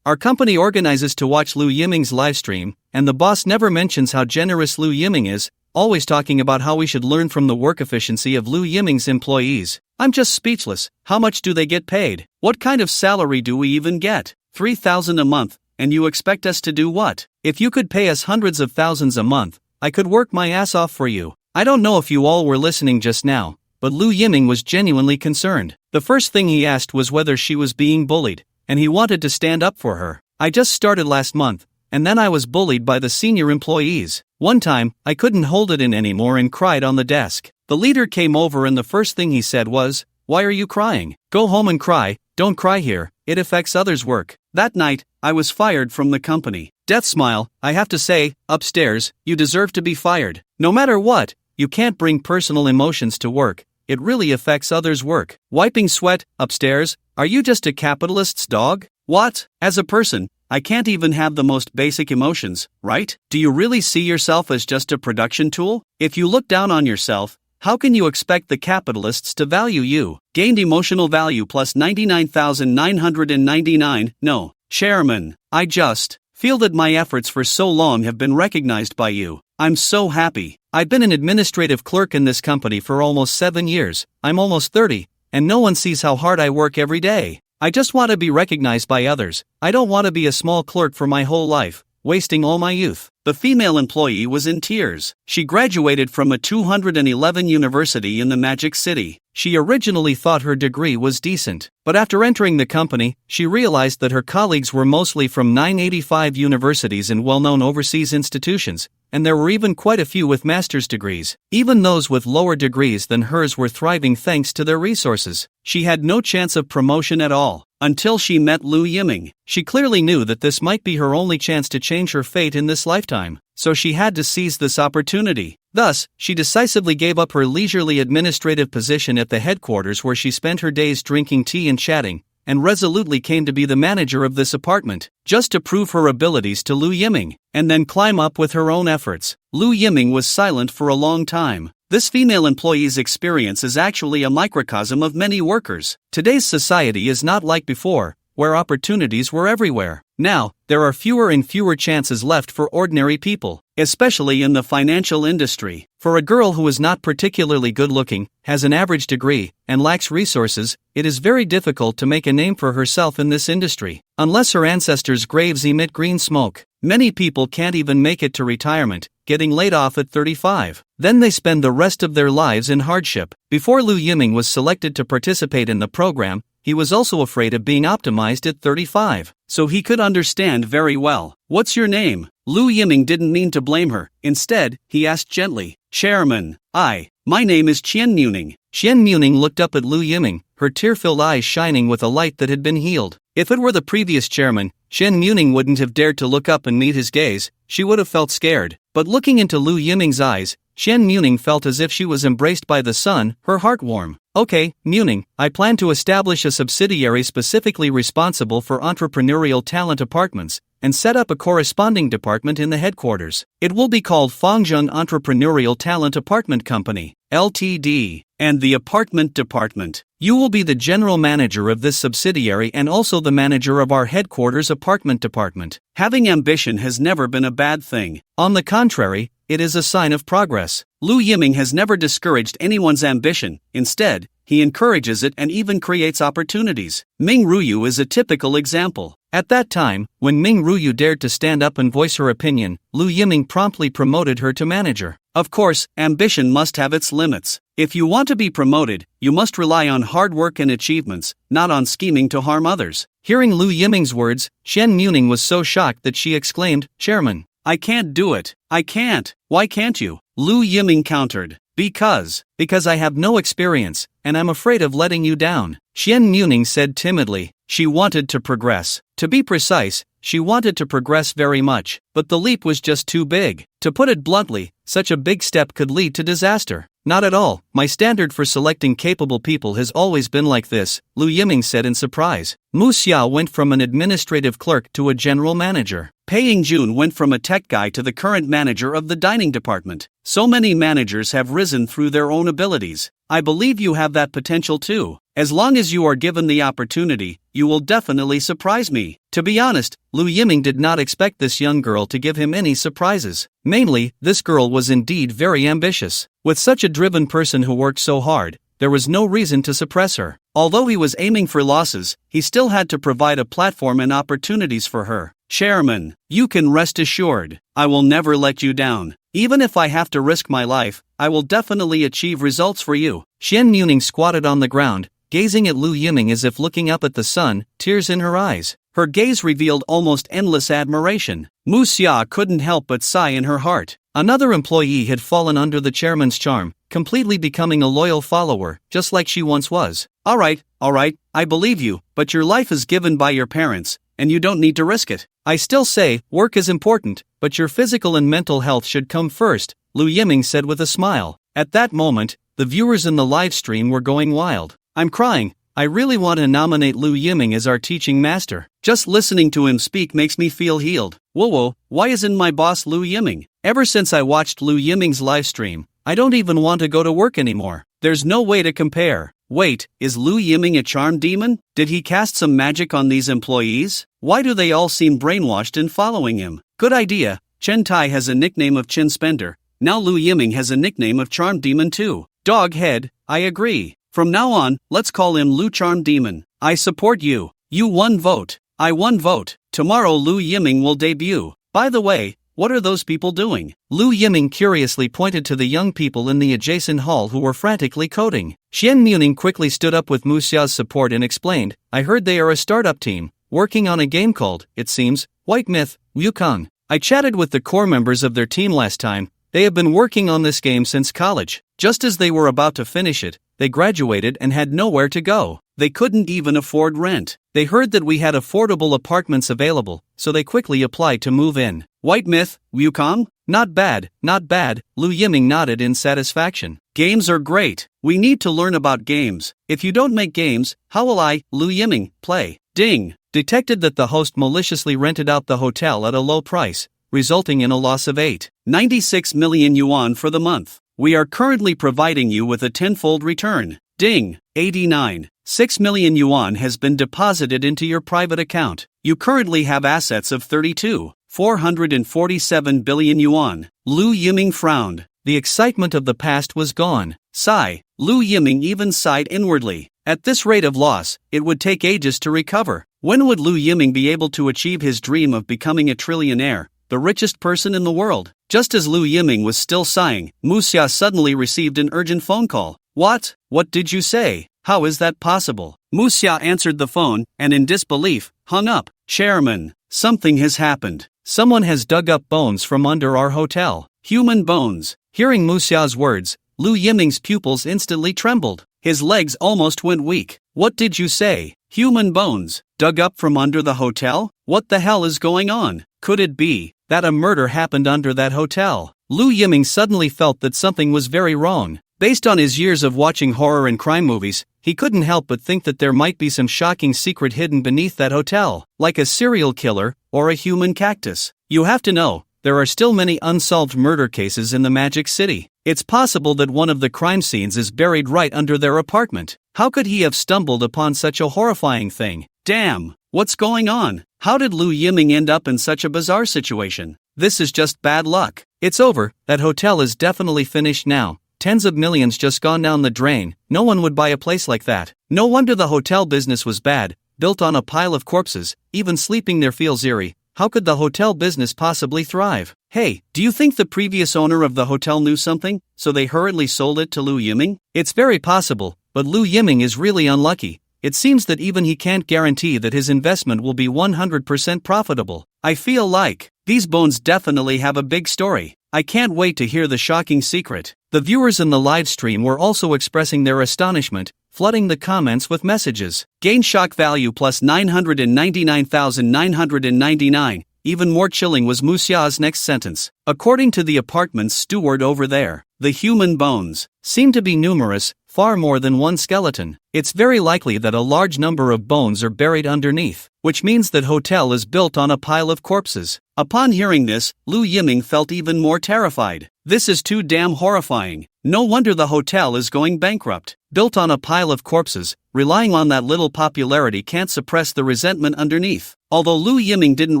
Our company organizes to watch Lu Yiming's livestream, and the boss never mentions how generous Lu Yiming is, always talking about how we should learn from the work efficiency of Lu Yiming's employees. I'm just speechless. How much do they get paid? What kind of salary do we even get? 3,000 a month, and you expect us to do what? If you could pay us hundreds of thousands a month, I could work my ass off for you. I don't know if you all were listening just now, but Lu Yiming was genuinely concerned. The first thing he asked was whether she was being bullied, and he wanted to stand up for her. "I just started last month, and then I was bullied by the senior employees. One time, I couldn't hold it in anymore and cried on the desk. The leader came over and the first thing he said was, 'Why are you crying? Go home and cry, don't cry here, it affects others' work.' That night, I was fired from the company." Death smile, "I have to say, upstairs, you deserve to be fired. No matter what, you can't bring personal emotions to work. It really affects others' work." Wiping sweat, upstairs, "Are you just a capitalist's dog? What? As a person, I can't even have the most basic emotions, right? Do you really see yourself as just a production tool? If you look down on yourself, how can you expect the capitalists to value you? Gained emotional value plus 99,999. No, Chairman, I just feel that my efforts for so long have been recognized by you. I'm so happy. I've been an administrative clerk in this company for almost 7 years. I'm almost 30, and no one sees how hard I work every day. I just want to be recognized by others. I don't want to be a small clerk for my whole life, wasting all my youth. The female employee was in tears. She graduated from a 211 university in the Magic City. She originally thought her degree was decent, but after entering the company, she realized that her colleagues were mostly from 985 universities and well-known overseas institutions, and there were even quite a few with master's degrees. Even those with lower degrees than hers were thriving thanks to their resources. She had no chance of promotion at all, until she met Lu Yiming. She clearly knew that this might be her only chance to change her fate in this lifetime, so she had to seize this opportunity. Thus, she decisively gave up her leisurely administrative position at the headquarters where she spent her days drinking tea and chatting, and resolutely came to be the manager of this apartment, just to prove her abilities to Lu Yiming, and then climb up with her own efforts. Lu Yiming was silent for a long time. This female employee's experience is actually a microcosm of many workers. Today's society is not like before, where opportunities were everywhere. Now, there are fewer and fewer chances left for ordinary people, especially in the financial industry. For a girl who is not particularly good-looking, has an average degree, and lacks resources, it is very difficult to make a name for herself in this industry. Unless her ancestors' graves emit green smoke, many people can't even make it to retirement, getting laid off at 35. Then they spend the rest of their lives in hardship. Before Lu Yiming was selected to participate in the program, he was also afraid of being optimized at 35, so he could understand very well. What's your name? Lu Yiming didn't mean to blame her. Instead, he asked gently. Chairman, my name is Chen Muning. Chen Muning looked up at Lu Yiming, her tear-filled eyes shining with a light that had been healed. If it were the previous chairman, Chen Muning wouldn't have dared to look up and meet his gaze. She would have felt scared. But looking into Lu Yiming's eyes, Chen Muning felt as if she was embraced by the sun, her heart warm. Okay, Muning, I plan to establish a subsidiary specifically responsible for entrepreneurial talent apartments, and set up a corresponding department in the headquarters. It will be called Fangzheng Entrepreneurial Talent Apartment Company, Ltd., and the apartment department. You will be the general manager of this subsidiary and also the manager of our headquarters apartment department. Having ambition has never been a bad thing. On the contrary, it is a sign of progress. Lu Yiming has never discouraged anyone's ambition. Instead, he encourages it and even creates opportunities. Ming Ruyu is a typical example. At that time, when Ming Ruyu dared to stand up and voice her opinion, Lu Yiming promptly promoted her to manager. Of course, ambition must have its limits. If you want to be promoted, you must rely on hard work and achievements, not on scheming to harm others. Hearing Lu Yiming's words, Chen Muning was so shocked that she exclaimed, Chairman, I can't do it. I can't. Why can't you? Lu Yiming countered. Because I have no experience, and I'm afraid of letting you down. Chen Muning said timidly. She wanted to progress. To be precise, she wanted to progress very much, but the leap was just too big. To put it bluntly, such a big step could lead to disaster. Not at all. My standard for selecting capable people has always been like this, Lu Yiming said in surprise. Mu Xiao went from an administrative clerk to a general manager. Pei Yingjun went from a tech guy to the current manager of the dining department. So many managers have risen through their own abilities. I believe you have that potential too. As long as you are given the opportunity, you will definitely surprise me. To be honest, Lu Yiming did not expect this young girl to give him any surprises. Mainly, this girl was indeed very ambitious. With such a driven person who worked so hard, there was no reason to suppress her. Although he was aiming for losses, he still had to provide a platform and opportunities for her. Chairman, you can rest assured, I will never let you down. Even if I have to risk my life, I will definitely achieve results for you. Chen Muning squatted on the ground, gazing at Lu Yiming as if looking up at the sun, tears in her eyes. Her gaze revealed almost endless admiration. Mu Xia couldn't help but sigh in her heart. Another employee had fallen under the chairman's charm, completely becoming a loyal follower, just like she once was. All right, I believe you, but your life is given by your parents, and you don't need to risk it. I still say, work is important, but your physical and mental health should come first, Lu Yiming said with a smile. At that moment, the viewers in the live stream were going wild. I'm crying, I really want to nominate Lu Yiming as our teaching master. Just listening to him speak makes me feel healed. Whoa, why isn't my boss Lu Yiming? Ever since I watched Lu Yiming's livestream, I don't even want to go to work anymore. There's no way to compare. Wait, is Lu Yiming a charm demon? Did he cast some magic on these employees? Why do they all seem brainwashed in following him? Good idea. Chen Tai has a nickname of Chin Spender. Now Lu Yiming has a nickname of Charm Demon too. Dog head, I agree. From now on, let's call him Lu Charm Demon. I support you. You 1 vote. I 1 vote. Tomorrow Lu Yiming will debut. By the way, what are those people doing? Lu Yiming curiously pointed to the young people in the adjacent hall who were frantically coding. Xian Muning quickly stood up with Muxia's support and explained, I heard they are a startup team, working on a game called, it seems, White Myth, Wukong. I chatted with the core members of their team last time. They have been working on this game since college. Just as they were about to finish it, they graduated and had nowhere to go. They couldn't even afford rent. They heard that we had affordable apartments available, so they quickly applied to move in. White Myth, Wukong? Not bad, not bad, Lu Yiming nodded in satisfaction. Games are great. We need to learn about games. If you don't make games, how will I, Lu Yiming, play? Ding! Detected that the host maliciously rented out the hotel at a low price, resulting in a loss of 8.96 million yuan for the month. We are currently providing you with a tenfold return. Ding! 89.6 million yuan has been deposited into your private account. You currently have assets of 32.447 billion yuan. Lu Yiming frowned. The excitement of the past was gone. Sigh. Lu Yiming even sighed inwardly. At this rate of loss, it would take ages to recover. When would Lu Yiming be able to achieve his dream of becoming a trillionaire? The richest person in the world? Just as Lu Yiming was still sighing, Muxia suddenly received an urgent phone call. What? What did you say? How is that possible? Muxia answered the phone, and in disbelief, hung up. Chairman, something has happened. Someone has dug up bones from under our hotel. Human bones. Hearing Muxia's words, Lu Yiming's pupils instantly trembled. His legs almost went weak. What did you say? Human bones, dug up from under the hotel? What the hell is going on? Could it be that a murder happened under that hotel? Lu Yiming suddenly felt that something was very wrong. Based on his years of watching horror and crime movies, he couldn't help but think that there might be some shocking secret hidden beneath that hotel, like a serial killer or a human cactus. You have to know, there are still many unsolved murder cases in the Magic City. It's possible that one of the crime scenes is buried right under their apartment. How could he have stumbled upon such a horrifying thing? Damn, what's going on? How did Lu Yiming end up in such a bizarre situation? This is just bad luck. It's over, that hotel is definitely finished now. Tens of millions just gone down the drain. No one would buy a place like that. No wonder the hotel business was bad, built on a pile of corpses, even sleeping there feels eerie. How could the hotel business possibly thrive? Hey, do you think the previous owner of the hotel knew something, so they hurriedly sold it to Lu Yiming? It's very possible, but Lu Yiming is really unlucky. It seems that even he can't guarantee that his investment will be 100% profitable. I feel like these bones definitely have a big story. I can't wait to hear the shocking secret. The viewers in the live stream were also expressing their astonishment, flooding the comments with messages. Gain shock value plus 999,999. Even more chilling was Muxia's next sentence. According to the apartment's steward over there, the human bones seem to be numerous, far more than one skeleton. It's very likely that a large number of bones are buried underneath, which means that hotel is built on a pile of corpses. Upon hearing this, Lu Yiming felt even more terrified. This is too damn horrifying. No wonder the hotel is going bankrupt. Built on a pile of corpses, relying on that little popularity can't suppress the resentment underneath. Although Lu Yiming didn't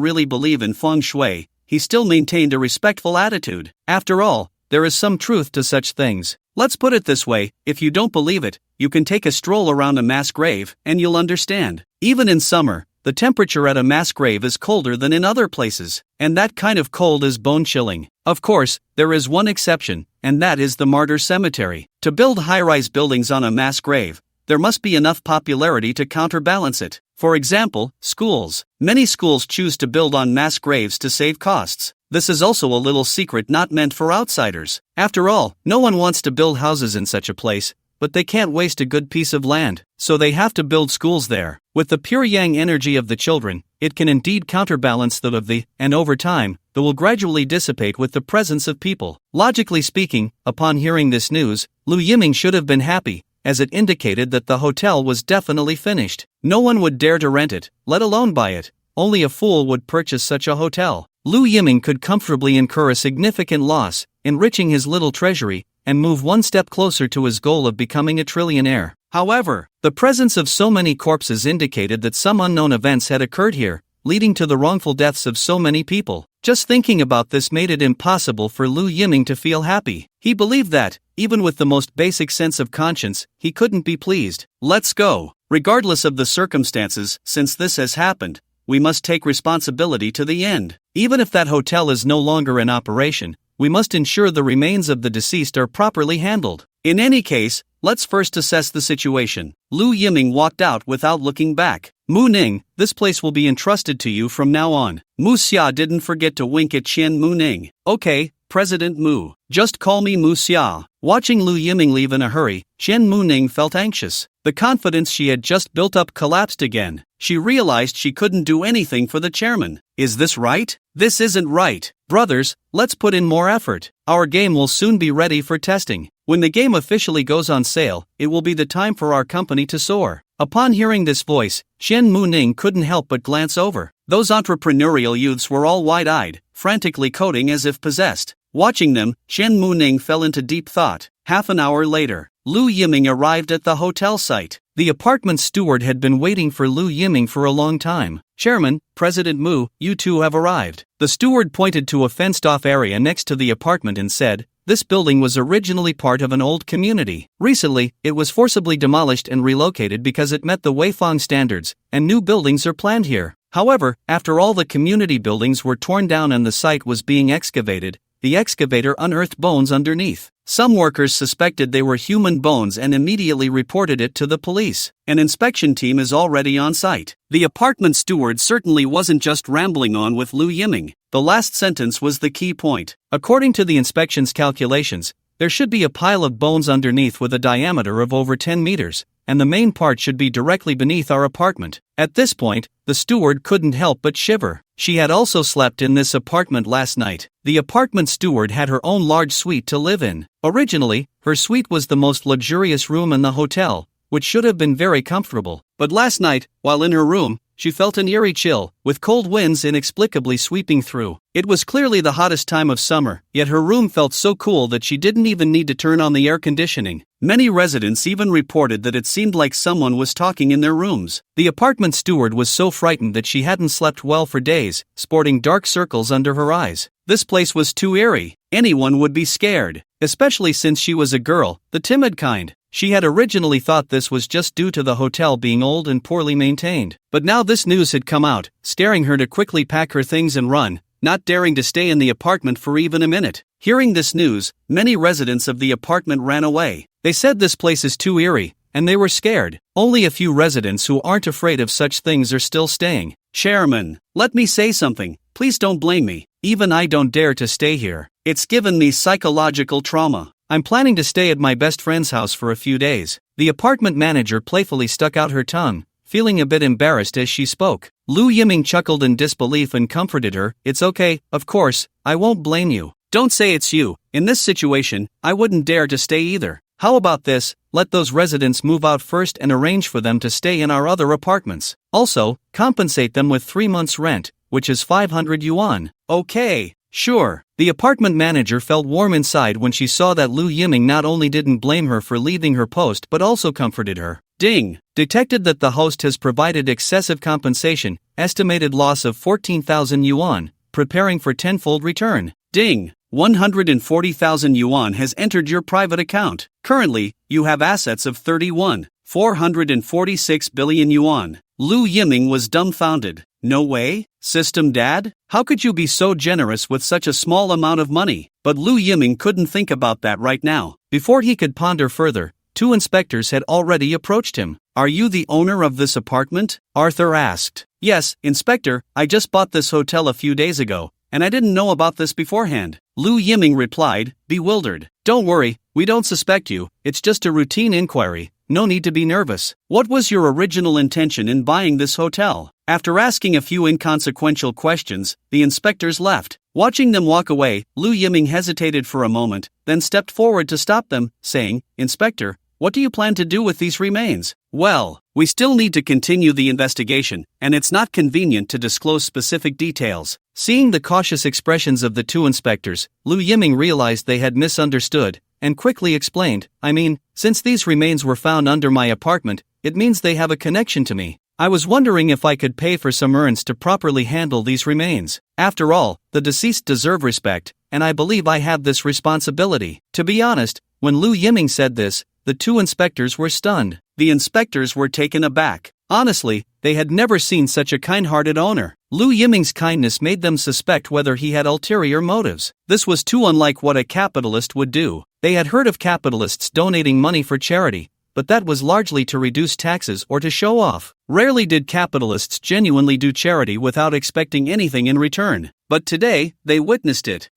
really believe in feng shui, he still maintained a respectful attitude. After all, there is some truth to such things. Let's put it this way, if you don't believe it, you can take a stroll around a mass grave, and you'll understand. Even in summer, the temperature at a mass grave is colder than in other places, and that kind of cold is bone-chilling. Of course, there is one exception, and that is the martyr cemetery. To build high-rise buildings on a mass grave, there must be enough popularity to counterbalance it. For example, schools. Many schools choose to build on mass graves to save costs. This is also a little secret not meant for outsiders. After all, no one wants to build houses in such a place, but they can't waste a good piece of land, so they have to build schools there. With the pure yang energy of the children, it can indeed counterbalance that of the, and over time, that will gradually dissipate with the presence of people. Logically speaking, upon hearing this news, Lu Yiming should have been happy, as it indicated that the hotel was definitely finished. No one would dare to rent it, let alone buy it. Only a fool would purchase such a hotel. Lu Yiming could comfortably incur a significant loss, enriching his little treasury, and move one step closer to his goal of becoming a trillionaire. However, the presence of so many corpses indicated that some unknown events had occurred here, leading to the wrongful deaths of so many people. Just thinking about this made it impossible for Lu Yiming to feel happy. He believed that, even with the most basic sense of conscience, he couldn't be pleased. Let's go. Regardless of the circumstances, since this has happened, we must take responsibility to the end. Even if that hotel is no longer in operation, we must ensure the remains of the deceased are properly handled. In any case, let's first assess the situation. Lu Yiming walked out without looking back. Mu Ning, this place will be entrusted to you from now on. Mu Xia didn't forget to wink at Qian Mu Ning. Okay, President Mu. Just call me Mu Xia. Watching Lu Yiming leave in a hurry, Qian Mu Ning felt anxious. The confidence she had just built up collapsed again. She realized she couldn't do anything for the chairman. Is this right? This isn't right. Brothers, let's put in more effort. Our game will soon be ready for testing. When the game officially goes on sale, it will be the time for our company to soar. Upon hearing this voice, Qian Mu Ning couldn't help but glance over. Those entrepreneurial youths were all wide-eyed, frantically coding as if possessed. Watching them, Qian Mu Ning fell into deep thought. Half an hour later, Lu Yiming arrived at the hotel site. The apartment steward had been waiting for Lu Yiming for a long time. Chairman, President Mu, you two have arrived. The steward pointed to a fenced-off area next to the apartment and said, this building was originally part of an old community. Recently, it was forcibly demolished and relocated because it met the Weifang standards, and new buildings are planned here. However, after all the community buildings were torn down and the site was being excavated, the excavator unearthed bones underneath. Some workers suspected they were human bones and immediately reported it to the police. An inspection team is already on site. The apartment steward certainly wasn't just rambling on with Lu Yiming. The last sentence was the key point. According to the inspection's calculations, there should be a pile of bones underneath with a diameter of over 10 meters, and the main part should be directly beneath our apartment. At this point, the steward couldn't help but shiver. She had also slept in this apartment last night. The apartment steward had her own large suite to live in. Originally, her suite was the most luxurious room in the hotel, which should have been very comfortable. But last night, while in her room, she felt an eerie chill, with cold winds inexplicably sweeping through. It was clearly the hottest time of summer, yet her room felt so cool that she didn't even need to turn on the air conditioning. Many residents even reported that it seemed like someone was talking in their rooms. The apartment steward was so frightened that she hadn't slept well for days, sporting dark circles under her eyes. This place was too eerie. Anyone would be scared, especially since she was a girl, the timid kind. She had originally thought this was just due to the hotel being old and poorly maintained. But now this news had come out, scaring her to quickly pack her things and run, not daring to stay in the apartment for even a minute. Hearing this news, many residents of the apartment ran away. They said this place is too eerie, and they were scared. Only a few residents who aren't afraid of such things are still staying. Chairman, let me say something. Please don't blame me. Even I don't dare to stay here. It's given me psychological trauma. I'm planning to stay at my best friend's house for a few days. The apartment manager playfully stuck out her tongue, feeling a bit embarrassed as she spoke. Lu Yiming chuckled in disbelief and comforted her. It's okay, of course, I won't blame you. Don't say it's you. In this situation, I wouldn't dare to stay either. How about this? Let those residents move out first and arrange for them to stay in our other apartments. Also, compensate them with 3 months' rent, which is 500 yuan. Okay, sure. The apartment manager felt warm inside when she saw that Lu Yiming not only didn't blame her for leaving her post but also comforted her. Ding! Detected that the host has provided excessive compensation, estimated loss of 14,000 yuan, preparing for tenfold return. Ding! 140,000 yuan has entered your private account. Currently, you have assets of 446 billion yuan. Lu Yiming was dumbfounded. No way? System Dad? How could you be so generous with such a small amount of money? But Lu Yiming couldn't think about that right now. Before he could ponder further, 2 inspectors had already approached him. Are you the owner of this apartment? Arthur asked. Yes, Inspector, I just bought this hotel a few days ago, and I didn't know about this beforehand. Lu Yiming replied, bewildered. Don't worry, we don't suspect you, it's just a routine inquiry, no need to be nervous. What was your original intention in buying this hotel? After asking a few inconsequential questions, the inspectors left. Watching them walk away, Lu Yiming hesitated for a moment, then stepped forward to stop them, saying, Inspector, What do you plan to do with these remains? Well, we still need to continue the investigation, and it's not convenient to disclose specific details. Seeing the cautious expressions of the two inspectors, Lu Yiming realized they had misunderstood, and quickly explained, I mean, since these remains were found under my apartment, it means they have a connection to me. I was wondering if I could pay for some urns to properly handle these remains. After all, the deceased deserve respect, and I believe I have this responsibility. To be honest, when Lu Yiming said this, the two inspectors were stunned. The inspectors were taken aback. Honestly, they had never seen such a kind-hearted owner. Lu Yiming's kindness made them suspect whether he had ulterior motives. This was too unlike what a capitalist would do. They had heard of capitalists donating money for charity, but that was largely to reduce taxes or to show off. Rarely did capitalists genuinely do charity without expecting anything in return. But today, they witnessed it.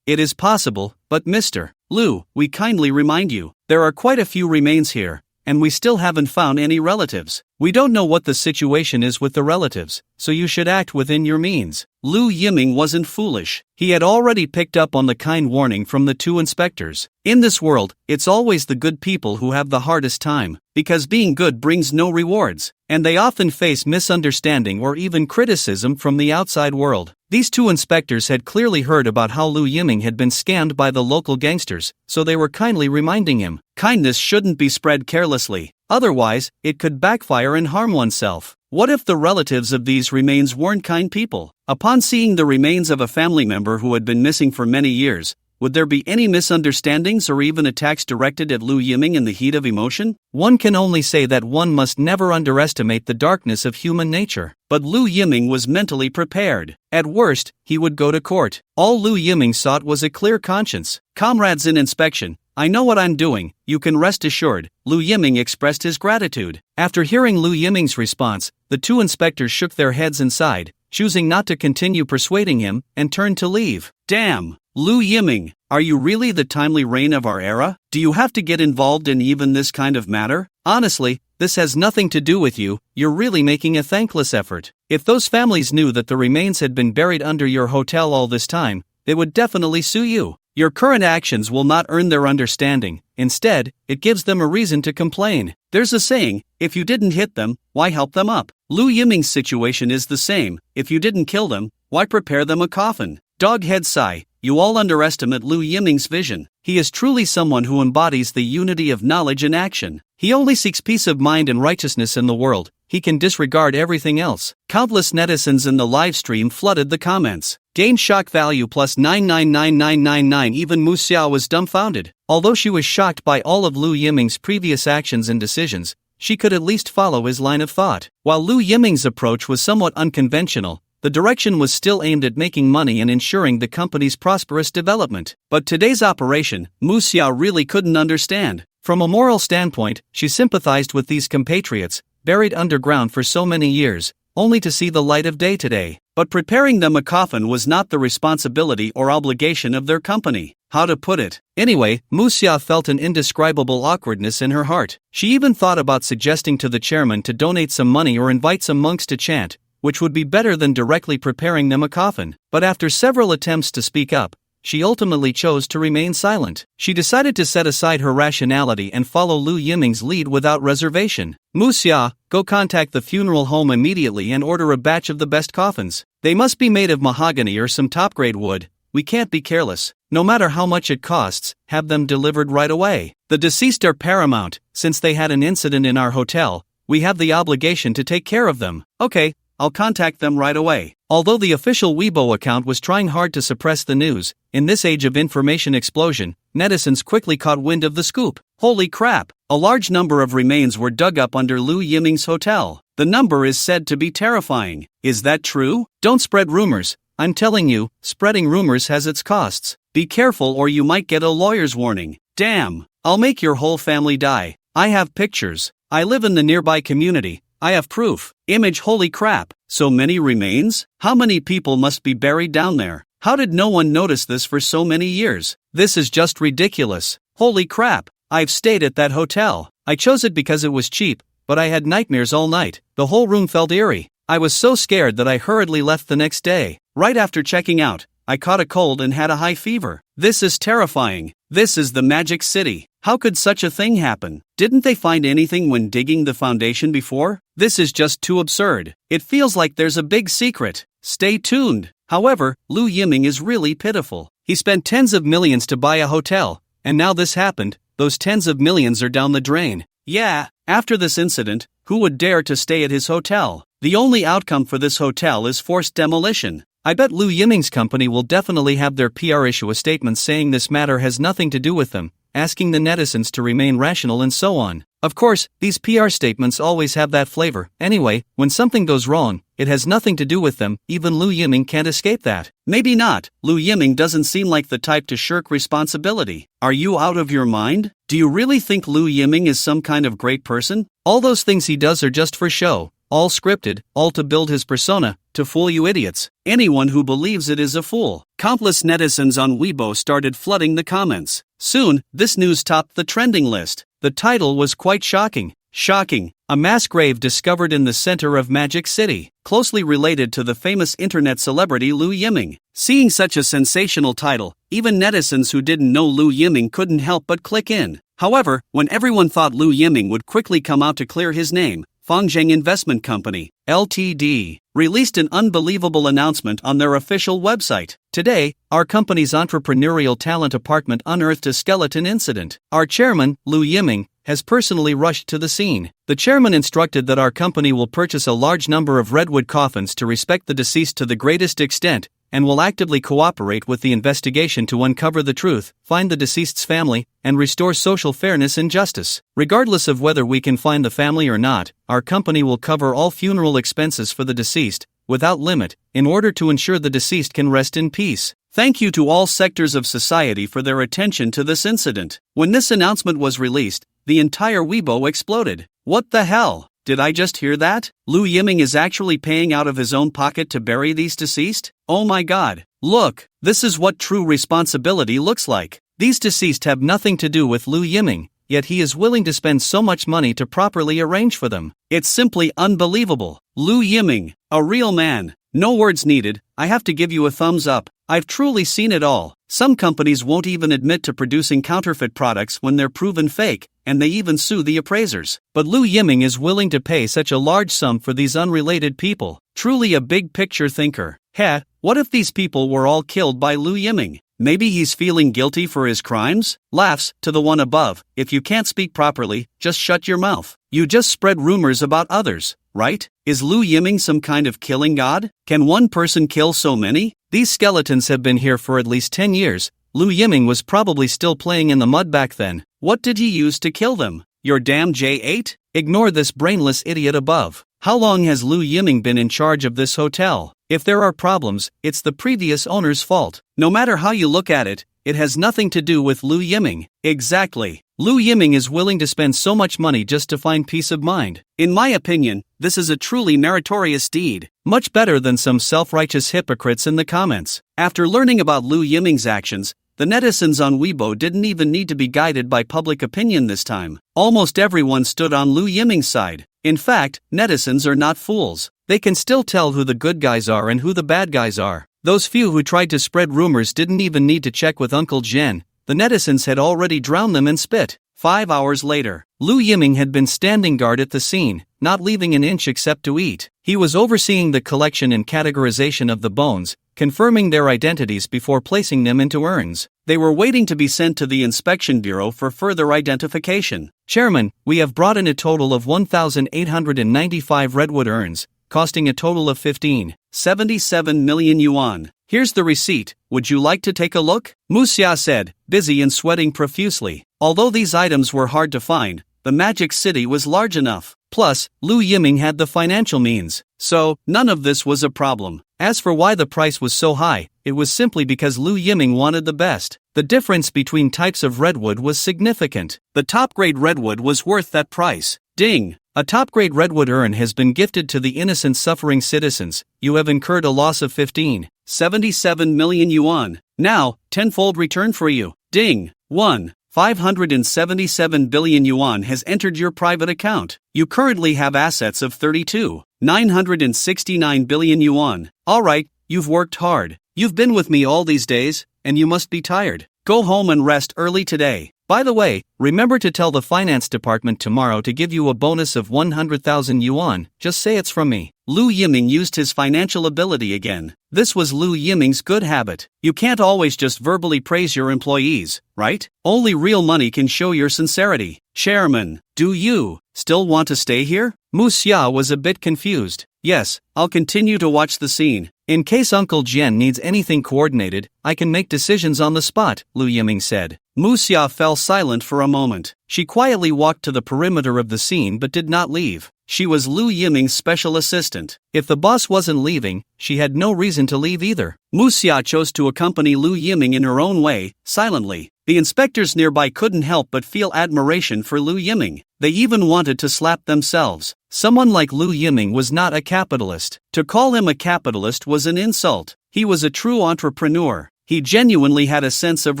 It is possible, but Mr. Lu, we kindly remind you, there are quite a few remains here, and we still haven't found any relatives. We don't know what the situation is with the relatives, so you should act within your means. Lu Yiming wasn't foolish. He had already picked up on the kind warning from the two inspectors. In this world, it's always the good people who have the hardest time, because being good brings no rewards, and they often face misunderstanding or even criticism from the outside world. These two inspectors had clearly heard about how Lu Yiming had been scammed by the local gangsters, so they were kindly reminding him, kindness shouldn't be spread carelessly. Otherwise, it could backfire and harm oneself. What if the relatives of these remains weren't kind people? Upon seeing the remains of a family member who had been missing for many years, would there be any misunderstandings or even attacks directed at Lu Yiming in the heat of emotion? One can only say that one must never underestimate the darkness of human nature. But Lu Yiming was mentally prepared. At worst, he would go to court. All Lu Yiming sought was a clear conscience. Comrades in inspection, I know what I'm doing, you can rest assured. Lu Yiming expressed his gratitude. After hearing Lu Yiming's response, the two inspectors shook their heads and sighed, choosing not to continue persuading him, and turned to leave. Damn! Lu Yiming, are you really the timely reign of our era? Do you have to get involved in even this kind of matter? Honestly, this has nothing to do with you, you're really making a thankless effort. If those families knew that the remains had been buried under your hotel all this time, they would definitely sue you. Your current actions will not earn their understanding. Instead, it gives them a reason to complain. There's a saying, if you didn't hit them, why help them up? Lu Yiming's situation is the same. If you didn't kill them, why prepare them a coffin? Doghead sigh. You all underestimate Lu Yiming's vision. He is truly someone who embodies the unity of knowledge and action. He only seeks peace of mind and righteousness in the world. He can disregard everything else. Countless netizens in the live stream flooded the comments. Gain shock value plus 999999. Even Mu Xiao was dumbfounded. Although she was shocked by all of Lu Yiming's previous actions and decisions, she could at least follow his line of thought. While Lu Yiming's approach was somewhat unconventional, the direction was still aimed at making money and ensuring the company's prosperous development. But today's operation, Mu Xiao really couldn't understand. From a moral standpoint, she sympathized with these compatriots, buried underground for so many years, only to see the light of day today. But preparing them a coffin was not the responsibility or obligation of their company. How to put it? Anyway, Mu Xia felt an indescribable awkwardness in her heart. She even thought about suggesting to the chairman to donate some money or invite some monks to chant, which would be better than directly preparing them a coffin. But after several attempts to speak up, she ultimately chose to remain silent. She decided to set aside her rationality and follow Lu Yiming's lead without reservation. Mu Xia, go contact the funeral home immediately and order a batch of the best coffins. They must be made of mahogany or some top-grade wood. We can't be careless. No matter how much it costs, have them delivered right away. The deceased are paramount. Since they had an incident in our hotel, we have the obligation to take care of them. Okay, I'll contact them right away. Although the official Weibo account was trying hard to suppress the news, in this age of information explosion, netizens quickly caught wind of the scoop. Holy crap! A large number of remains were dug up under Lu Yiming's hotel. The number is said to be terrifying. Is that true? Don't spread rumors. I'm telling you, spreading rumors has its costs. Be careful or you might get a lawyer's warning. Damn! I'll make your whole family die. I have pictures. I live in the nearby community. I have proof. Image. Holy crap. So many remains? How many people must be buried down there? How did no one notice this for so many years? This is just ridiculous. Holy crap. I've stayed at that hotel. I chose it because it was cheap, but I had nightmares all night. The whole room felt eerie. I was so scared that I hurriedly left the next day. Right after checking out, I caught a cold and had a high fever. This is terrifying. This is the Magic City. How could such a thing happen? Didn't they find anything when digging the foundation before? This is just too absurd. It feels like there's a big secret. Stay tuned. However, Lu Yiming is really pitiful. He spent tens of millions to buy a hotel, and now this happened. Those tens of millions are down the drain. Yeah, after this incident, who would dare to stay at his hotel? The only outcome for this hotel is forced demolition. I bet Lu Yiming's company will definitely have their PR issue a statement saying this matter has nothing to do with them, asking the netizens to remain rational and so on. Of course, these PR statements always have that flavor. Anyway, when something goes wrong, it has nothing to do with them. Even Lu Yiming can't escape that. Maybe not. Lu Yiming doesn't seem like the type to shirk responsibility. Are you out of your mind? Do you really think Lu Yiming is some kind of great person? All those things he does are just for show. All scripted, all to build his persona, to fool you idiots. Anyone who believes it is a fool. Countless netizens on Weibo started flooding the comments. Soon, this news topped the trending list. The title was quite shocking. Shocking. A mass grave discovered in the center of Magic City, closely related to the famous internet celebrity Lu Yiming. Seeing such a sensational title, even netizens who didn't know Lu Yiming couldn't help but click in. However, when everyone thought Lu Yiming would quickly come out to clear his name, Fangzheng Investment Company, Ltd., released an unbelievable announcement on their official website. Today, our company's entrepreneurial talent department unearthed a skeleton incident. Our chairman, Lu Yiming, has personally rushed to the scene. The chairman instructed that our company will purchase a large number of redwood coffins to respect the deceased to the greatest extent, and will actively cooperate with the investigation to uncover the truth, find the deceased's family, and restore social fairness and justice. Regardless of whether we can find the family or not, our company will cover all funeral expenses for the deceased, without limit, in order to ensure the deceased can rest in peace. Thank you to all sectors of society for their attention to this incident. When this announcement was released, the entire Weibo exploded. What the hell? Did I just hear that? Lu Yiming is actually paying out of his own pocket to bury these deceased? Oh my god. Look, this is what true responsibility looks like. These deceased have nothing to do with Lu Yiming, yet he is willing to spend so much money to properly arrange for them. It's simply unbelievable. Lu Yiming, a real man. No words needed. I have to give you a thumbs up. I've truly seen it all. Some companies won't even admit to producing counterfeit products when they're proven fake, and they even sue the appraisers. But Lu Yiming is willing to pay such a large sum for these unrelated people. Truly a big picture thinker. Heh, what if these people were all killed by Lu Yiming? Maybe he's feeling guilty for his crimes? Laughs to the one above. If you can't speak properly, just shut your mouth. You just spread rumors about others, right? Is Lu Yiming some kind of killing god? Can one person kill so many? These skeletons have been here for at least 10 years. Lu Yiming was probably still playing in the mud back then. What did he use to kill them? Your damn J8? Ignore this brainless idiot above. How long has Lu Yiming been in charge of this hotel? If there are problems, it's the previous owner's fault. No matter how you look at it, it has nothing to do with Lu Yiming. Exactly. Lu Yiming is willing to spend so much money just to find peace of mind. In my opinion, this is a truly meritorious deed. Much better than some self-righteous hypocrites in the comments. After learning about Lu Yiming's actions, the netizens on Weibo didn't even need to be guided by public opinion this time. Almost everyone stood on Lu Yiming's side. In fact, netizens are not fools. They can still tell who the good guys are and who the bad guys are. Those few who tried to spread rumors didn't even need to check with Uncle Jen. The netizens had already drowned them in spit. 5 hours later, Lu Yiming had been standing guard at the scene, not leaving an inch except to eat. He was overseeing the collection and categorization of the bones, confirming their identities before placing them into urns. They were waiting to be sent to the Inspection Bureau for further identification. Chairman, we have brought in a total of 1,895 redwood urns, costing a total of 15.77 million yuan. Here's the receipt, would you like to take a look? Muxia said, busy and sweating profusely. Although these items were hard to find, the Magic City was large enough. Plus, Lu Yiming had the financial means. So, none of this was a problem. As for why the price was so high, it was simply because Lu Yiming wanted the best. The difference between types of redwood was significant. The top-grade redwood was worth that price. Ding! A top-grade redwood urn has been gifted to the innocent suffering citizens. You have incurred a loss of 15.77 million yuan. Now, tenfold return for you. Ding! 577 billion yuan has entered your private account. You currently have assets of 969 billion yuan. Alright, you've worked hard. You've been with me all these days, and you must be tired. Go home and rest early today. By the way, remember to tell the finance department tomorrow to give you a bonus of 100,000 yuan, just say it's from me. Lu Yiming used his financial ability again. This was Lu Yiming's good habit. You can't always just verbally praise your employees, right? Only real money can show your sincerity. Chairman, do you still want to stay here? Mu Xia was a bit confused. Yes, I'll continue to watch the scene. In case Uncle Jian needs anything coordinated, I can make decisions on the spot, Lu Yiming said. Mu Xia fell silent for a moment. She quietly walked to the perimeter of the scene but did not leave. She was Lu Yiming's special assistant. If the boss wasn't leaving, she had no reason to leave either. Mu Xia chose to accompany Lu Yiming in her own way, silently. The inspectors nearby couldn't help but feel admiration for Lu Yiming. They even wanted to slap themselves. Someone like Lu Yiming was not a capitalist. To call him a capitalist was an insult. He was a true entrepreneur. He genuinely had a sense of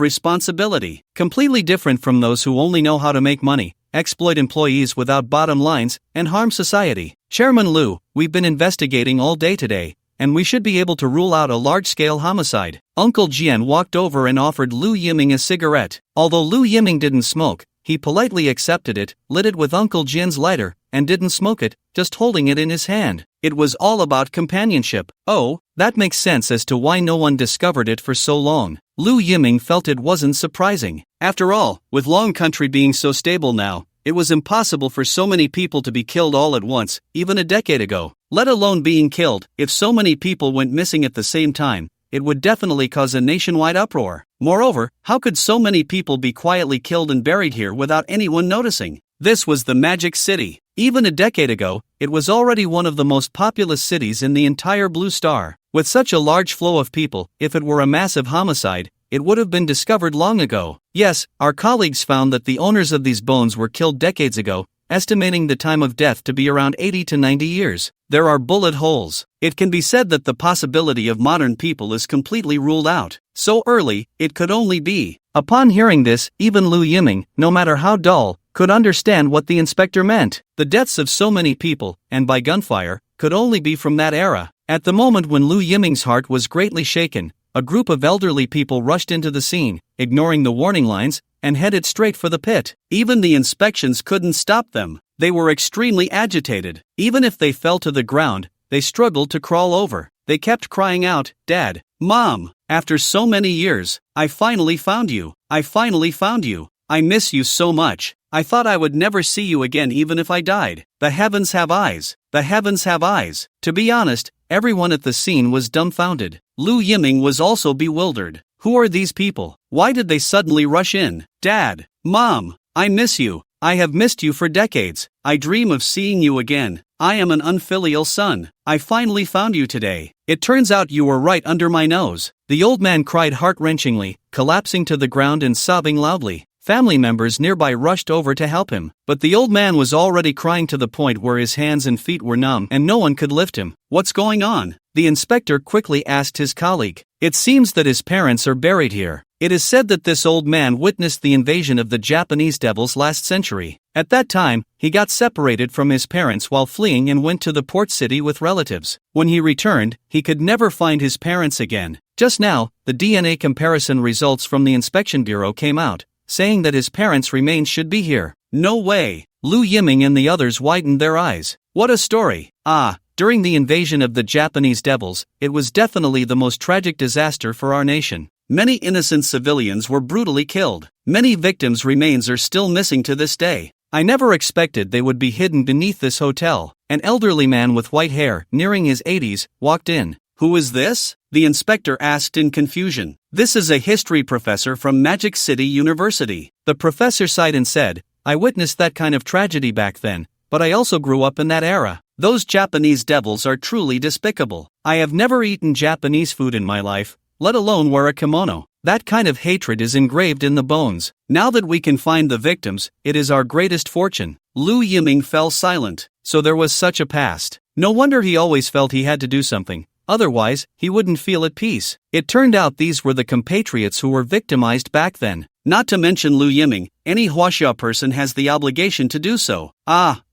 responsibility, completely different from those who only know how to make money, exploit employees without bottom lines, and harm society. Chairman Lu, we've been investigating all day today, and we should be able to rule out a large-scale homicide. Uncle Jian walked over and offered Lu Yiming a cigarette. Although Lu Yiming didn't smoke, he politely accepted it, lit it with Uncle Jian's lighter, and didn't smoke it, just holding it in his hand. It was all about companionship. Oh, that makes sense as to why no one discovered it for so long. Lu Yiming felt it wasn't surprising. After all, with Long Country being so stable now, it was impossible for so many people to be killed all at once, even a decade ago. Let alone being killed. If so many people went missing at the same time, it would definitely cause a nationwide uproar. Moreover, how could so many people be quietly killed and buried here without anyone noticing? This was the Magic City. Even a decade ago, it was already one of the most populous cities in the entire Blue Star. With such a large flow of people, if it were a massive homicide, it would have been discovered long ago. Yes, our colleagues found that the owners of these bones were killed decades ago, estimating the time of death to be around 80 to 90 years. There are bullet holes. It can be said that the possibility of modern people is completely ruled out. So early, it could only be. Upon hearing this, even Lu Yiming, no matter how dull, could understand what the inspector meant. The deaths of so many people, and by gunfire, could only be from that era. At the moment when Lu Yiming's heart was greatly shaken, a group of elderly people rushed into the scene, ignoring the warning lines, and headed straight for the pit. Even the inspections couldn't stop them. They were extremely agitated. Even if they fell to the ground, they struggled to crawl over. They kept crying out, "Dad, Mom, after so many years, I finally found you. I finally found you. I miss you so much. I thought I would never see you again even if I died. The heavens have eyes. The heavens have eyes." To be honest, everyone at the scene was dumbfounded. Lu Yiming was also bewildered. Who are these people? Why did they suddenly rush in? "Dad, Mom, I miss you. I have missed you for decades. I dream of seeing you again. I am an unfilial son. I finally found you today. It turns out you were right under my nose." The old man cried heart-wrenchingly, collapsing to the ground and sobbing loudly. Family members nearby rushed over to help him, but the old man was already crying to the point where his hands and feet were numb and no one could lift him. "What's going on?" The inspector quickly asked his colleague. "It seems that his parents are buried here. It is said that this old man witnessed the invasion of the Japanese devils last century. At that time, he got separated from his parents while fleeing and went to the port city with relatives. When he returned, he could never find his parents again. Just now, the DNA comparison results from the inspection bureau came out, saying that his parents' remains should be here." No way! Lu Yiming and the others widened their eyes. What a story! During the invasion of the Japanese devils, it was definitely the most tragic disaster for our nation. Many innocent civilians were brutally killed. Many victims' remains are still missing to this day. I never expected they would be hidden beneath this hotel. An elderly man with white hair, nearing his 80s, walked in. "Who is this?" the inspector asked in confusion. "This is a history professor from Magic City University." The professor sighed and said, "I witnessed that kind of tragedy back then, but I also grew up in that era. Those Japanese devils are truly despicable. I have never eaten Japanese food in my life, let alone wear a kimono. That kind of hatred is engraved in the bones. Now that we can find the victims, it is our greatest fortune." Lu Yiming fell silent. So there was such a past. No wonder he always felt he had to do something. Otherwise, he wouldn't feel at peace. It turned out these were the compatriots who were victimized back then. Not to mention Lu Yiming, any Huaxia person has the obligation to do so.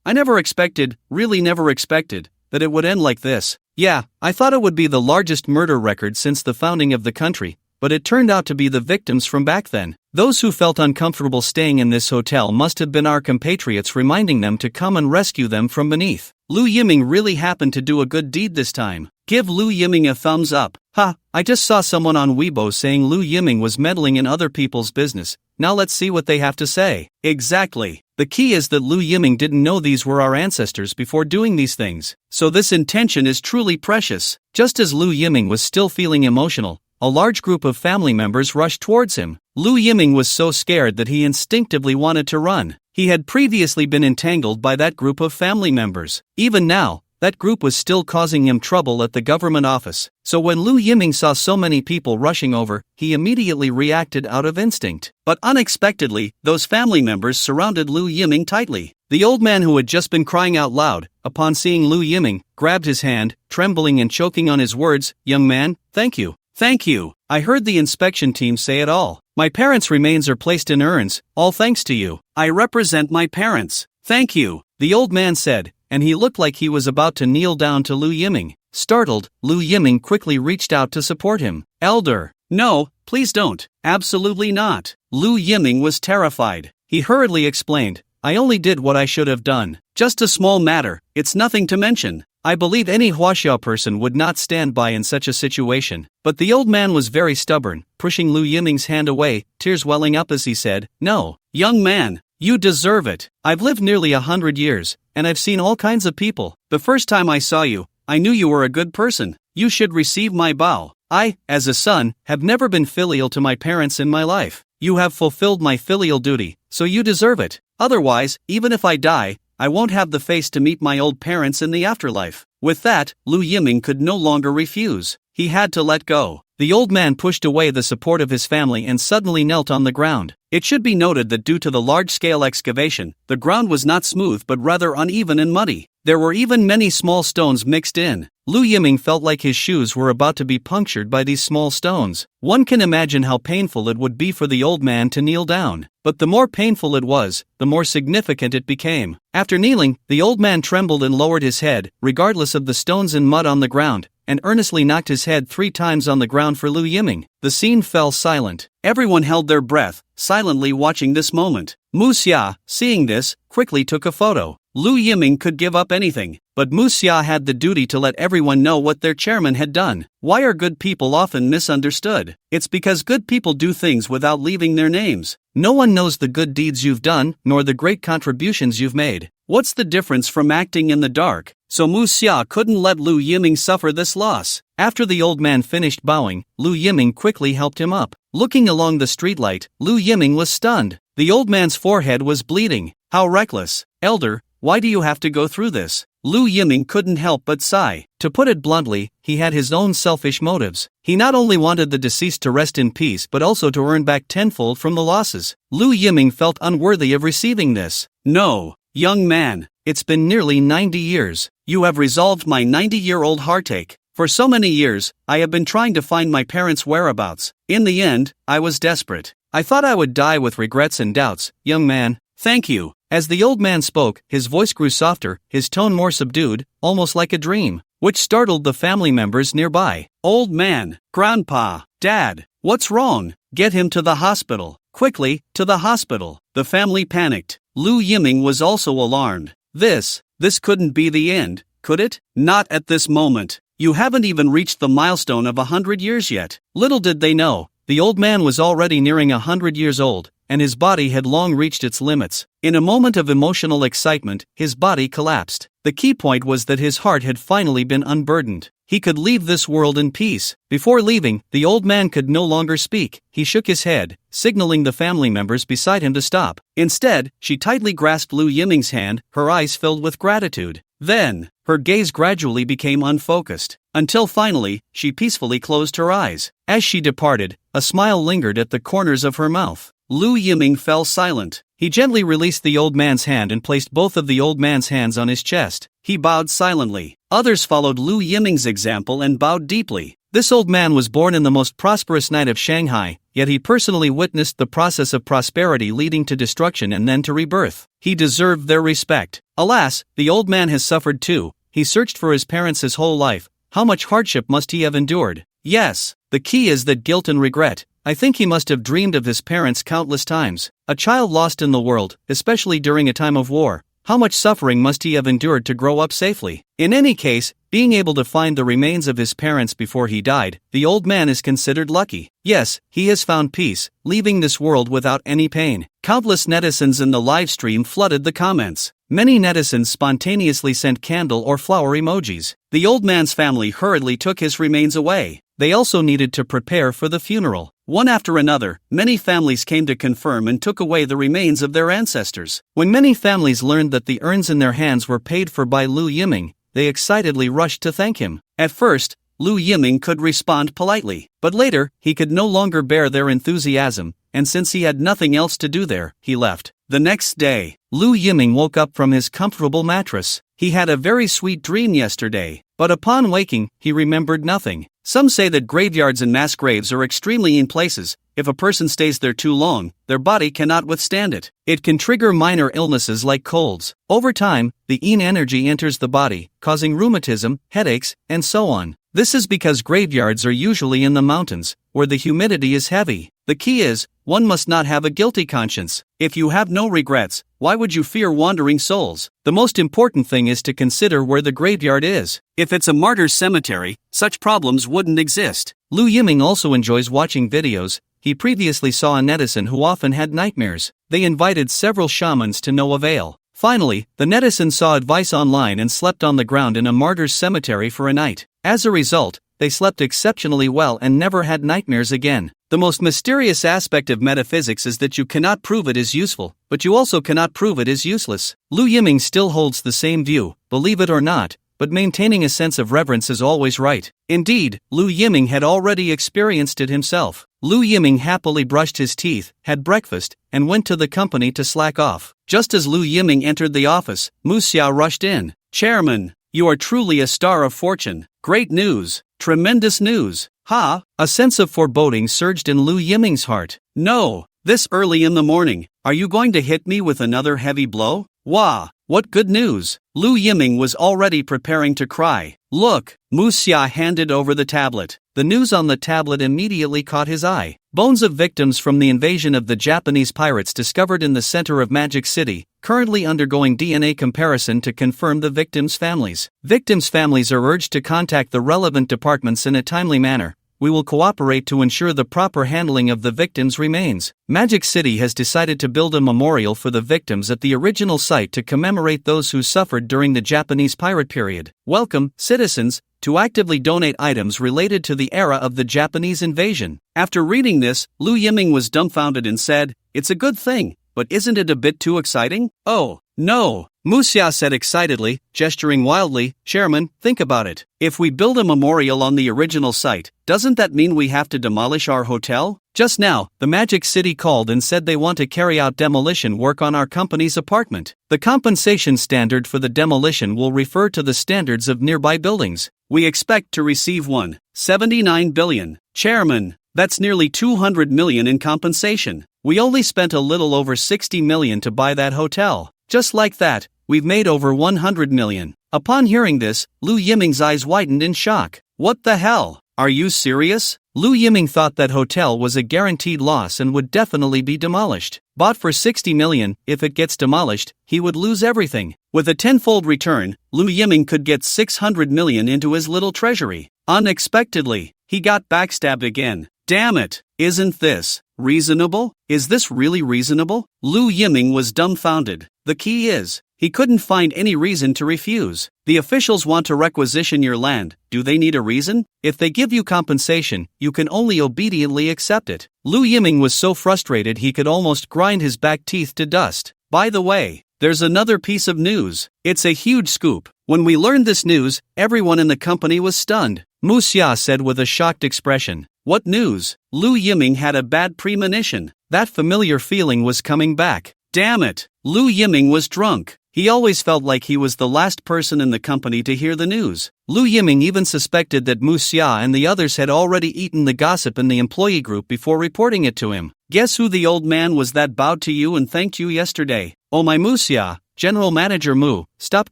I never expected, really never expected, that it would end like this. Yeah, I thought it would be the largest murder record since the founding of the country, but it turned out to be the victims from back then. Those who felt uncomfortable staying in this hotel must have been our compatriots reminding them to come and rescue them from beneath. Lu Yiming really happened to do a good deed this time. Give Lu Yiming a thumbs up. Ha, I just saw someone on Weibo saying Lu Yiming was meddling in other people's business. Now let's see what they have to say. Exactly. The key is that Lu Yiming didn't know these were our ancestors before doing these things. So this intention is truly precious. Just as Lu Yiming was still feeling emotional, a large group of family members rushed towards him. Lu Yiming was so scared that he instinctively wanted to run. He had previously been entangled by that group of family members. Even now, that group was still causing him trouble at the government office. So when Lu Yiming saw so many people rushing over, he immediately reacted out of instinct. But unexpectedly, those family members surrounded Lu Yiming tightly. The old man who had just been crying out loud, upon seeing Lu Yiming, grabbed his hand, trembling and choking on his words, "Young man, thank you. Thank you. I heard the inspection team say it all. My parents' remains are placed in urns, all thanks to you. I represent my parents. Thank you," the old man said, and he looked like he was about to kneel down to Lu Yiming. Startled, Lu Yiming quickly reached out to support him. "Elder, no, please don't. Absolutely not." Lu Yiming was terrified. He hurriedly explained, "I only did what I should have done. Just a small matter, it's nothing to mention. I believe any Huaxiao person would not stand by in such a situation." But the old man was very stubborn, pushing Lu Yiming's hand away, tears welling up as he said, "No, young man, you deserve it. I've lived nearly 100 years, and I've seen all kinds of people. The first time I saw you, I knew you were a good person. You should receive my bow. I, as a son, have never been filial to my parents in my life. You have fulfilled my filial duty, so you deserve it. Otherwise, even if I die, I won't have the face to meet my old parents in the afterlife." With that, Lu Yiming could no longer refuse. He had to let go. The old man pushed away the support of his family and suddenly knelt on the ground. It should be noted that due to the large-scale excavation, the ground was not smooth but rather uneven and muddy. There were even many small stones mixed in. Lu Yiming felt like his shoes were about to be punctured by these small stones. One can imagine how painful it would be for the old man to kneel down. But the more painful it was, the more significant it became. After kneeling, the old man trembled and lowered his head, regardless of the stones and mud on the ground, and earnestly knocked his head 3 times on the ground for Lu Yiming. The scene fell silent. Everyone held their breath, silently watching this moment. Mu Xia, seeing this, quickly took a photo. Lu Yiming could give up anything, but Mu Xia had the duty to let everyone know what their chairman had done. Why are good people often misunderstood? It's because good people do things without leaving their names. No one knows the good deeds you've done, nor the great contributions you've made. What's the difference from acting in the dark? So Mu Xia couldn't let Lu Yiming suffer this loss. After the old man finished bowing, Lu Yiming quickly helped him up. Looking along the streetlight, Lu Yiming was stunned. The old man's forehead was bleeding. How reckless. "Elder, why do you have to go through this?" Lu Yiming couldn't help but sigh. To put it bluntly, he had his own selfish motives. He not only wanted the deceased to rest in peace but also to earn back tenfold from the losses. Lu Yiming felt unworthy of receiving this. "No, young man, it's been nearly 90 years. You have resolved my 90-year-old heartache. For so many years, I have been trying to find my parents' whereabouts. In the end, I was desperate. I thought I would die with regrets and doubts, young man. Thank you." As the old man spoke, his voice grew softer, his tone more subdued, almost like a dream, which startled the family members nearby. "Old man, grandpa, dad, what's wrong? Get him to the hospital. Quickly, to the hospital." The family panicked. Lu Yiming was also alarmed. This couldn't be the end, could it? Not at this moment. You haven't even reached the milestone of 100 years yet. Little did they know, the old man was already nearing 100 years old, and his body had long reached its limits. In a moment of emotional excitement, his body collapsed. The key point was that his heart had finally been unburdened. He could leave this world in peace. Before leaving, the old man could no longer speak. He shook his head, signaling the family members beside him to stop. Instead, she tightly grasped Lu Yiming's hand, her eyes filled with gratitude. Then, her gaze gradually became unfocused, until finally, she peacefully closed her eyes. As she departed, a smile lingered at the corners of her mouth. Lu Yiming fell silent. He gently released the old man's hand and placed both of the old man's hands on his chest. He bowed silently. Others followed Lu Yiming's example and bowed deeply. This old man was born in the most prosperous night of Shanghai, yet he personally witnessed the process of prosperity leading to destruction and then to rebirth. He deserved their respect. Alas, the old man has suffered too. He searched for his parents his whole life. How much hardship must he have endured? Yes, The key is that guilt and regret. I think he must have dreamed of his parents countless times. A child lost in the world, especially during a time of war. How much suffering must he have endured to grow up safely? In any case, being able to find the remains of his parents before he died, the old man is considered lucky. Yes, he has found peace, leaving this world without any pain. Countless netizens in the live stream flooded the comments. Many netizens spontaneously sent candle or flower emojis. The old man's family hurriedly took his remains away. They also needed to prepare for the funeral. One after another, many families came to confirm and took away the remains of their ancestors. When many families learned that the urns in their hands were paid for by Liu Yiming, they excitedly rushed to thank him. At first, Liu Yiming could respond politely, but later, he could no longer bear their enthusiasm, and since he had nothing else to do there, he left. The next day, Liu Yiming woke up from his comfortable mattress. He had a very sweet dream yesterday, but upon waking, he remembered nothing. Some say that graveyards and mass graves are extremely in places. If a person stays there too long, their body cannot withstand it. It can trigger minor illnesses like colds. Over time, the yin energy enters the body, causing rheumatism, headaches, and so on. This is because graveyards are usually in the mountains, where the humidity is heavy. The key is, one must not have a guilty conscience. If you have no regrets, why would you fear wandering souls? The most important thing is to consider where the graveyard is. If it's a martyr's cemetery, such problems wouldn't exist. Liu Yiming also enjoys watching videos. He previously saw a netizen who often had nightmares. They invited several shamans to no avail. Finally, the netizen saw advice online and slept on the ground in a martyr's cemetery for a night. As a result, they slept exceptionally well and never had nightmares again. The most mysterious aspect of metaphysics is that you cannot prove it is useful, but you also cannot prove it is useless. Liu Yiming still holds the same view, believe it or not, but maintaining a sense of reverence is always right. Indeed, Liu Yiming had already experienced it himself. Liu Yiming happily brushed his teeth, had breakfast, and went to the company to slack off. Just as Liu Yiming entered the office, Mu Xia rushed in. "Chairman, you are truly a star of fortune. Great news. Tremendous news." Ha! A sense of foreboding surged in Liu Yiming's heart. "No, this early in the morning, are you going to hit me with another heavy blow? Wah! What good news!" Liu Yiming was already preparing to cry. "Look!" Mu Xia handed over the tablet. The news on the tablet immediately caught his eye. Bones of victims from the invasion of the Japanese pirates discovered in the center of Magic City, currently undergoing DNA comparison to confirm the victims' families. Victims' families are urged to contact the relevant departments in a timely manner. We will cooperate to ensure the proper handling of the victims' remains. Magic City has decided to build a memorial for the victims at the original site to commemorate those who suffered during the Japanese pirate period. Welcome, citizens, to actively donate items related to the era of the Japanese invasion. After reading this, Liu Yiming was dumbfounded and said, "It's a good thing, but isn't it a bit too exciting?" "Oh, no," Mu Xia said excitedly, gesturing wildly. "Chairman, think about it. If we build a memorial on the original site, doesn't that mean we have to demolish our hotel? Just now, the Magic City called and said they want to carry out demolition work on our company's apartment. The compensation standard for the demolition will refer to the standards of nearby buildings. We expect to receive 1.79 billion. Chairman, that's nearly 200 million in compensation. We only spent a little over 60 million to buy that hotel. Just like that, we've made over 100 million. Upon hearing this, Liu Yiming's eyes widened in shock. What the hell? Are you serious? Liu Yiming thought that hotel was a guaranteed loss and would definitely be demolished. Bought for 60 million, if it gets demolished, he would lose everything. With a tenfold return, Liu Yiming could get 600 million into his little treasury. Unexpectedly, he got backstabbed again. Damn it, isn't this reasonable? Is this really reasonable? Liu Yiming was dumbfounded. The key is, he couldn't find any reason to refuse. The officials want to requisition your land. Do they need a reason? If they give you compensation, you can only obediently accept it. Liu Yiming was so frustrated he could almost grind his back teeth to dust. By the way, there's another piece of news. It's a huge scoop. When we learned this news, everyone in the company was stunned. Mu Xia said with a shocked expression. What news? Liu Yiming had a bad premonition. That familiar feeling was coming back. Damn it! Liu Yiming was drunk. He always felt like he was the last person in the company to hear the news. Liu Yiming even suspected that Mu Xia and the others had already eaten the gossip in the employee group before reporting it to him. Guess who the old man was that bowed to you and thanked you yesterday? Oh my Mu Xia, General Manager Mu, stop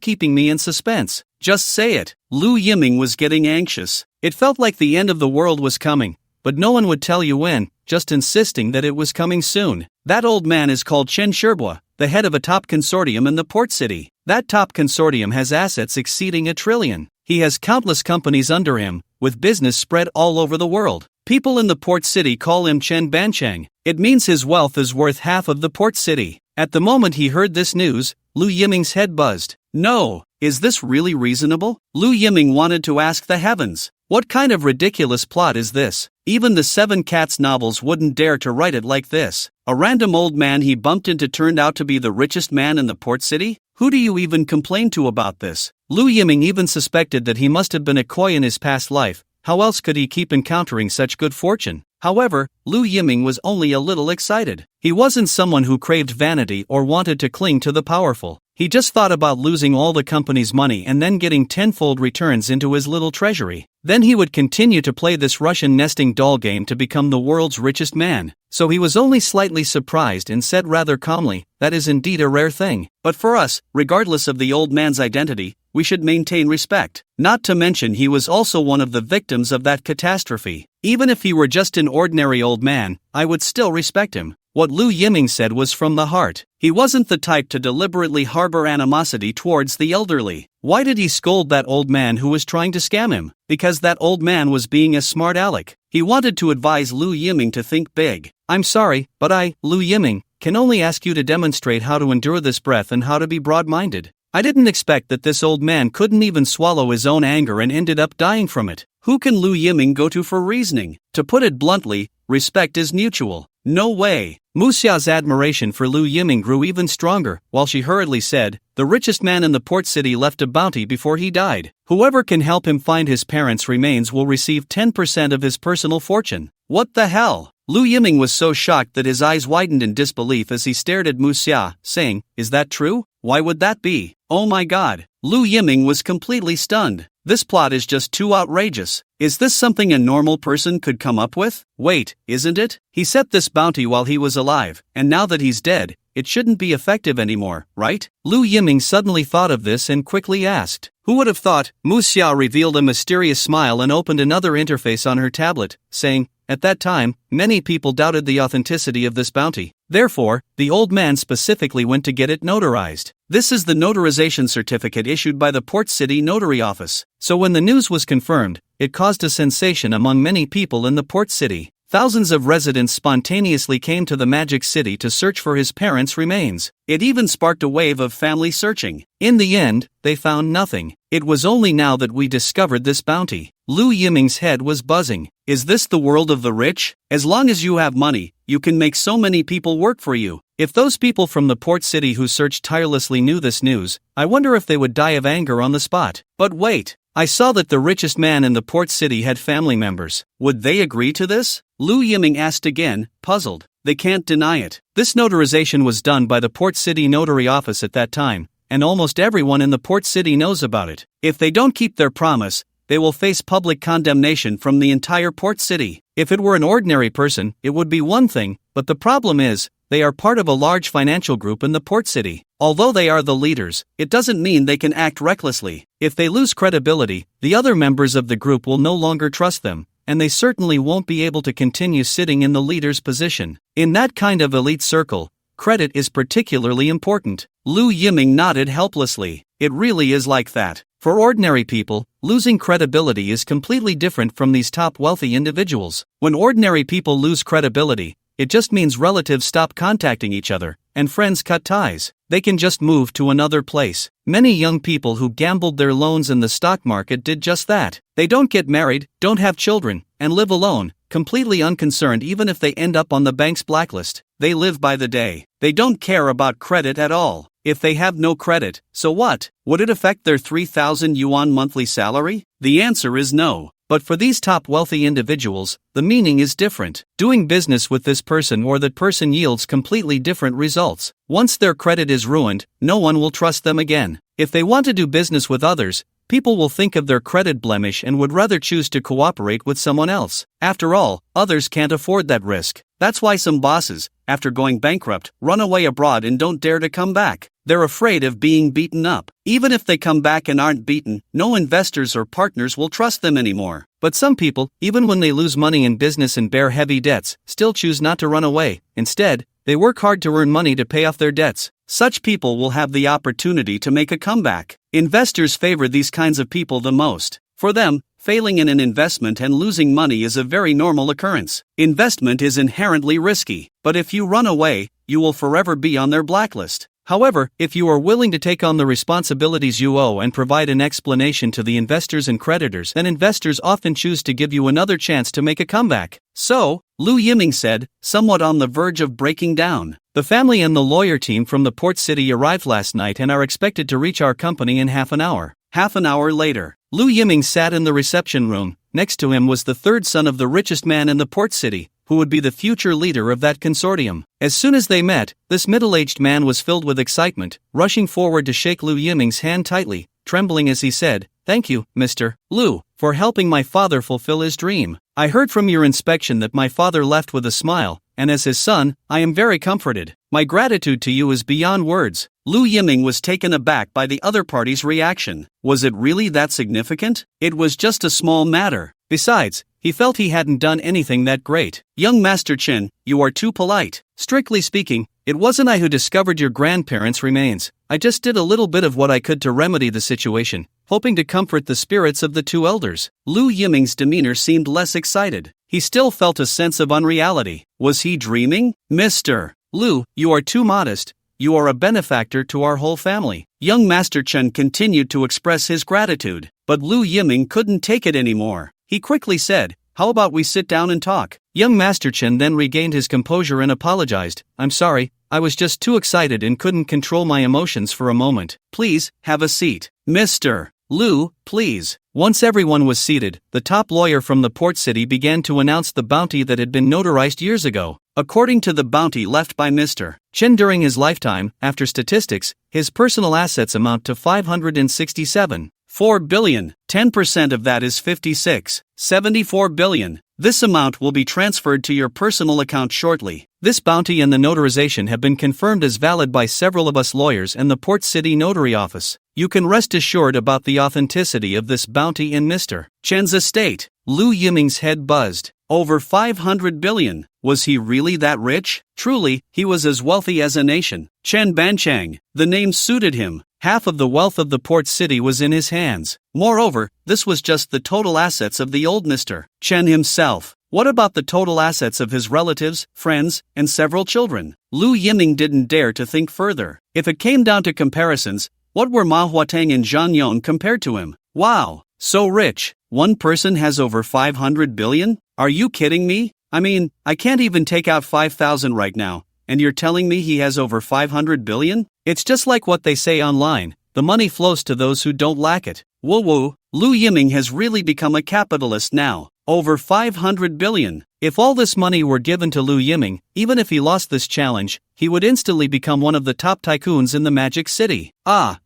keeping me in suspense. Just say it. Liu Yiming was getting anxious. It felt like the end of the world was coming. but no one would tell you when, just insisting that it was coming soon. That old man is called Chen Tai, the head of a top consortium in the port city. That top consortium has assets exceeding $1 trillion. He has countless companies under him, with business spread all over the world. People in the port city call him Chen Banchang. It means his wealth is worth half of the port city. At the moment he heard this news, Lu Yiming's head buzzed. No, is this really reasonable? Lu Yiming wanted to ask the heavens. What kind of ridiculous plot is this? Even the Seven Cats novels wouldn't dare to write it like this. A random old man he bumped into turned out to be the richest man in the port city? Who do you even complain to about this? Lu Yiming even suspected that he must have been a koi in his past life. How else could he keep encountering such good fortune? However, Lu Yiming was only a little excited. He wasn't someone who craved vanity or wanted to cling to the powerful. He just thought about losing all the company's money and then getting tenfold returns into his little treasury. Then he would continue to play this Russian nesting doll game to become the world's richest man. So he was only slightly surprised and said rather calmly, "That is indeed a rare thing. But for us, regardless of the old man's identity, we should maintain respect." Not to mention he was also one of the victims of that catastrophe. Even if he were just an ordinary old man, I would still respect him. What Lu Yiming said was from the heart. He wasn't the type to deliberately harbor animosity towards the elderly. Why did he scold that old man who was trying to scam him? Because that old man was being a smart aleck. He wanted to advise Lu Yiming to think big. "I'm sorry, but I, Lu Yiming, can only ask you to demonstrate how to endure this breath and how to be broad-minded. I didn't expect that this old man couldn't even swallow his own anger and ended up dying from it. Who can Lu Yiming go to for reasoning? To put it bluntly, respect is mutual." "No way." Muxia's admiration for Lu Yiming grew even stronger, while she hurriedly said, "The richest man in the port city left a bounty before he died. Whoever can help him find his parents' remains will receive 10% of his personal fortune." What the hell? Lu Yiming was so shocked that his eyes widened in disbelief as he stared at Muxia, saying, "Is that true? Why would that be? Oh my god." Lu Yiming was completely stunned. This plot is just too outrageous. Is this something a normal person could come up with? Wait, isn't it? He set this bounty while he was alive, and now that he's dead, it shouldn't be effective anymore, right? Lu Yiming suddenly thought of this and quickly asked, "Who would have thought?" Muxia revealed a mysterious smile and opened another interface on her tablet, saying, "At that time, many people doubted the authenticity of this bounty. Therefore, the old man specifically went to get it notarized. This is the notarization certificate issued by the Port City Notary Office. So when the news was confirmed, it caused a sensation among many people in the port city. Thousands of residents spontaneously came to the Magic City to search for his parents' remains. It even sparked a wave of family searching. In the end, they found nothing. It was only now that we discovered this bounty." Lu Yiming's head was buzzing. Is this the world of the rich? As long as you have money, you can make so many people work for you. If those people from the port city who searched tirelessly knew this news, I wonder if they would die of anger on the spot. But wait, I saw that the richest man in the port city had family members. Would they agree to this? Lu Yiming asked again, puzzled. They can't deny it. This notarization was done by the Port City Notary Office at that time, and almost everyone in the port city knows about it. If they don't keep their promise, they will face public condemnation from the entire port city. If it were an ordinary person, it would be one thing, but the problem is, they are part of a large financial group in the port city. Although they are the leaders, it doesn't mean they can act recklessly. If they lose credibility, the other members of the group will no longer trust them, and they certainly won't be able to continue sitting in the leader's position. In that kind of elite circle, credit is particularly important. Lu Yiming nodded helplessly. It really is like that. For ordinary people, losing credibility is completely different from these top wealthy individuals. When ordinary people lose credibility, it just means relatives stop contacting each other, and friends cut ties. They can just move to another place. Many young people who gambled their loans in the stock market did just that. They don't get married, don't have children, and live alone, completely unconcerned even if they end up on the bank's blacklist. They live by the day. They don't care about credit at all. If they have no credit, so what? Would it affect their 3,000 yuan monthly salary? The answer is no. But for these top wealthy individuals, the meaning is different. Doing business with this person or that person yields completely different results. Once their credit is ruined, no one will trust them again. If they want to do business with others, people will think of their credit blemish and would rather choose to cooperate with someone else. After all, others can't afford that risk. That's why some bosses, after going bankrupt, run away abroad and don't dare to come back. they're afraid of being beaten up. Even if they come back and aren't beaten, no investors or partners will trust them anymore. But some people, even when they lose money in business and bear heavy debts, still choose not to run away. Instead, they work hard to earn money to pay off their debts. Such people will have the opportunity to make a comeback. Investors favor these kinds of people the most. For them, failing in an investment and losing money is a very normal occurrence. Investment is inherently risky, but if you run away, you will forever be on their blacklist. However, if you are willing to take on the responsibilities you owe and provide an explanation to the investors and creditors, then investors often choose to give you another chance to make a comeback. So, Lu Yiming said, somewhat on the verge of breaking down. The family and the lawyer team from the port city arrived last night and are expected to reach our company in half an hour. Half an hour later, Lu Yiming sat in the reception room. Next to him was the third son of the richest man in the port city, who would be the future leader of that consortium. As soon as they met, this middle-aged man was filled with excitement, rushing forward to shake Lu Yiming's hand tightly, trembling as he said, "Thank you, Mr. Lu, for helping my father fulfill his dream. I heard from your inspection that my father left with a smile, and as his son, I am very comforted. My gratitude to you is beyond words." Lu Yiming was taken aback by the other party's reaction. Was it really that significant? It was just a small matter. Besides, he felt he hadn't done anything that great. "Young Master Chen, you are too polite. Strictly speaking, it wasn't I who discovered your grandparents' remains. I just did a little bit of what I could to remedy the situation, hoping to comfort the spirits of the two elders." Lu Yiming's demeanor seemed less excited. He still felt a sense of unreality. Was he dreaming? "Mr. Lu, you are too modest. You are a benefactor to our whole family." Young Master Chen continued to express his gratitude, but Lu Yiming couldn't take it anymore. He quickly said, "How about we sit down and talk?" Young Master Chen then regained his composure and apologized. "I'm sorry, I was just too excited and couldn't control my emotions for a moment. Please, have a seat." "Mr. Lu, please." Once everyone was seated, the top lawyer from the port city began to announce the bounty that had been notarized years ago. According to the bounty left by Mr. Chen during his lifetime, after statistics, his personal assets amount to 567.4 billion. 10% of that is 56.74 billion. This amount will be transferred to your personal account shortly. This bounty and the notarization have been confirmed as valid by several of us lawyers and the Port City Notary Office. You can rest assured about the authenticity of this bounty in Mr. Chen's estate. Lu Yiming's head buzzed. Over 500 billion. Was he really that rich? Truly, he was as wealthy as a nation. Chen Banchang. The name suited him. Half of the wealth of the port city was in his hands. Moreover, this was just the total assets of the old Mr. Chen himself. What about the total assets of his relatives, friends, and several children? Lu Yiming didn't dare to think further. If it came down to comparisons, what were Ma Huateng and Zhang Yong compared to him? Wow, so rich. One person has over 500 billion? Are you kidding me? I mean, I can't even take out 5,000 right now, and you're telling me he has over 500 billion? It's just like what they say online, the money flows to those who don't lack it. Woo woo, Lu Yiming has really become a capitalist now. Over 500 billion. If all this money were given to Lu Yiming, even if he lost this challenge, he would instantly become one of the top tycoons in the Magic City.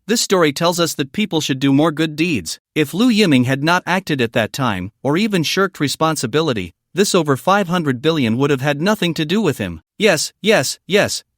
This story tells us that people should do more good deeds. If Lu Yiming had not acted at that time, or even shirked responsibility, this over 500 billion would have had nothing to do with him. Yes.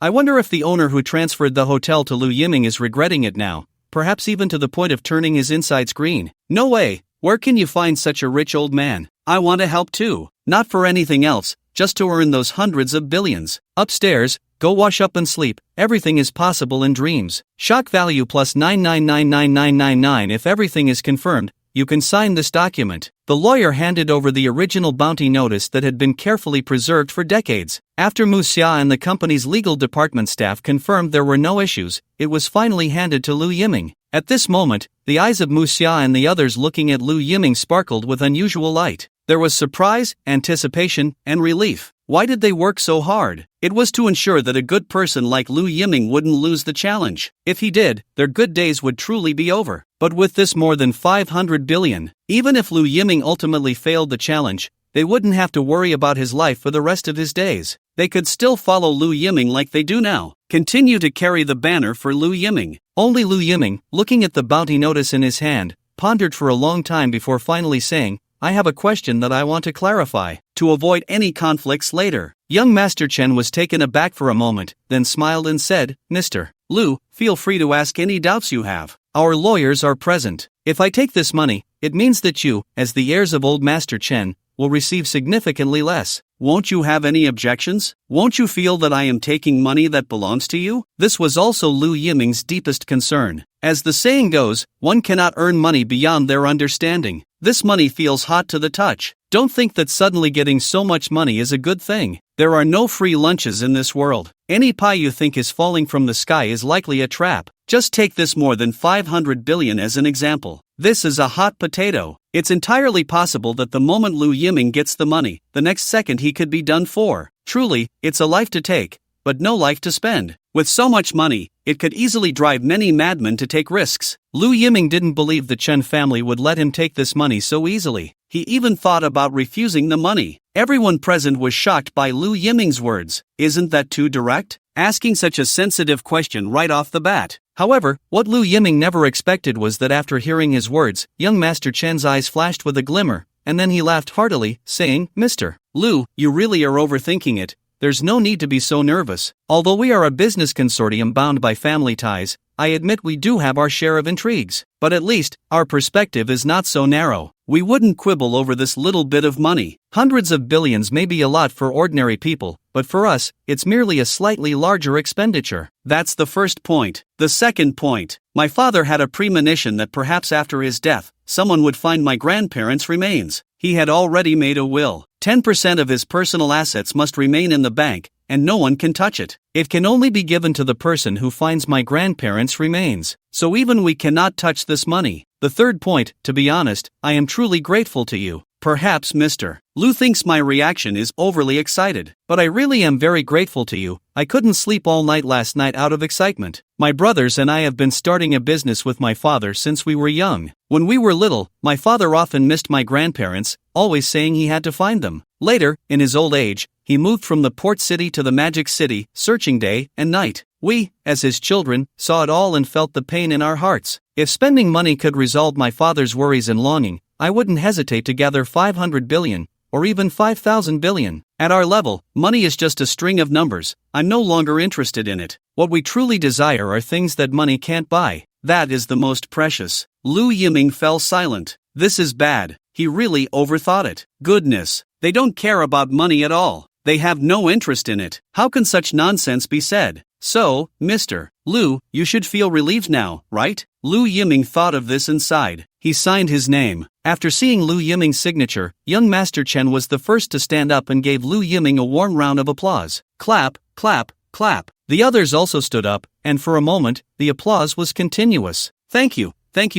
I wonder if the owner who transferred the hotel to Lu Yiming is regretting it now, perhaps even to the point of turning his insides green. No way. Where can you find such a rich old man? I want to help too. Not for anything else, just to earn those hundreds of billions. Upstairs, go wash up and sleep. Everything is possible in dreams. Shock value plus 9999999. If everything is confirmed, you can sign this document. The lawyer handed over the original bounty notice that had been carefully preserved for decades. After Mu Xia and the company's legal department staff confirmed there were no issues, it was finally handed to Lu Yiming. At this moment, the eyes of Mu Xia and the others looking at Lu Yiming sparkled with unusual light. There was surprise, anticipation, and relief. Why did they work so hard? It was to ensure that a good person like Lu Yiming wouldn't lose the challenge. If he did, their good days would truly be over. But with this more than 500 billion, even if Lu Yiming ultimately failed the challenge, they wouldn't have to worry about his life for the rest of his days. They could still follow Lu Yiming like they do now. Continue to carry the banner for Lu Yiming. Only Lu Yiming, looking at the bounty notice in his hand, pondered for a long time before finally saying, I have a question that I want to clarify, to avoid any conflicts later. Young Master Chen was taken aback for a moment, then smiled and said, Mr. Lu, feel free to ask any doubts you have. Our lawyers are present. If I take this money, it means that you, as the heirs of old Master Chen, will receive significantly less. Won't you have any objections? Won't you feel that I am taking money that belongs to you? This was also Lu Yiming's deepest concern. As the saying goes, one cannot earn money beyond their understanding. This money feels hot to the touch. Don't think that suddenly getting so much money is a good thing. There are no free lunches in this world. Any pie you think is falling from the sky is likely a trap. Just take this more than 500 billion as an example. This is a hot potato. It's entirely possible that the moment Lu Yiming gets the money, the next second he could be done for. Truly, it's a life to take, but no life to spend. With so much money, it could easily drive many madmen to take risks. Lu Yiming didn't believe the Chen family would let him take this money so easily. He even thought about refusing the money. Everyone present was shocked by Lu Yiming's words. Isn't that too direct? Asking such a sensitive question right off the bat. However, what Lu Yiming never expected was that after hearing his words, young Master Chen's eyes flashed with a glimmer, and then he laughed heartily, saying, Mr. Lu, you really are overthinking it. There's no need to be so nervous. Although we are a business consortium bound by family ties, I admit we do have our share of intrigues. But at least, our perspective is not so narrow. We wouldn't quibble over this little bit of money. Hundreds of billions may be a lot for ordinary people, but for us, it's merely a slightly larger expenditure. That's the first point. The second point. My father had a premonition that perhaps after his death, someone would find my grandparents' remains. He had already made a will. 10% of his personal assets must remain in the bank, and no one can touch it. It can only be given to the person who finds my grandparents' remains. So even we cannot touch this money. The third point, to be honest, I am truly grateful to you. Perhaps Mr. Lu thinks my reaction is overly excited, but I really am very grateful to you. I couldn't sleep all night last night out of excitement. My brothers and I have been starting a business with my father since we were young. When we were little, my father often missed my grandparents, always saying he had to find them. Later, in his old age, he moved from the port city to the magic city, searching day and night. We, as his children, saw it all and felt the pain in our hearts. If spending money could resolve my father's worries and longing, I wouldn't hesitate to gather 500 billion, or even 5,000 billion. At our level, money is just a string of numbers. I'm no longer interested in it. What we truly desire are things that money can't buy. That is the most precious. Lu Yiming fell silent. This is bad. He really overthought it. Goodness. They don't care about money at all. They have no interest in it. How can such nonsense be said? So, Mr. Lu, you should feel relieved now, right? Lu Yiming thought of this and sighed. He signed his name. After seeing Lu Yiming's signature, young Master Chen was the first to stand up and gave Lu Yiming a warm round of applause. Clap, clap, clap. The others also stood up, and for a moment, the applause was continuous. Thank you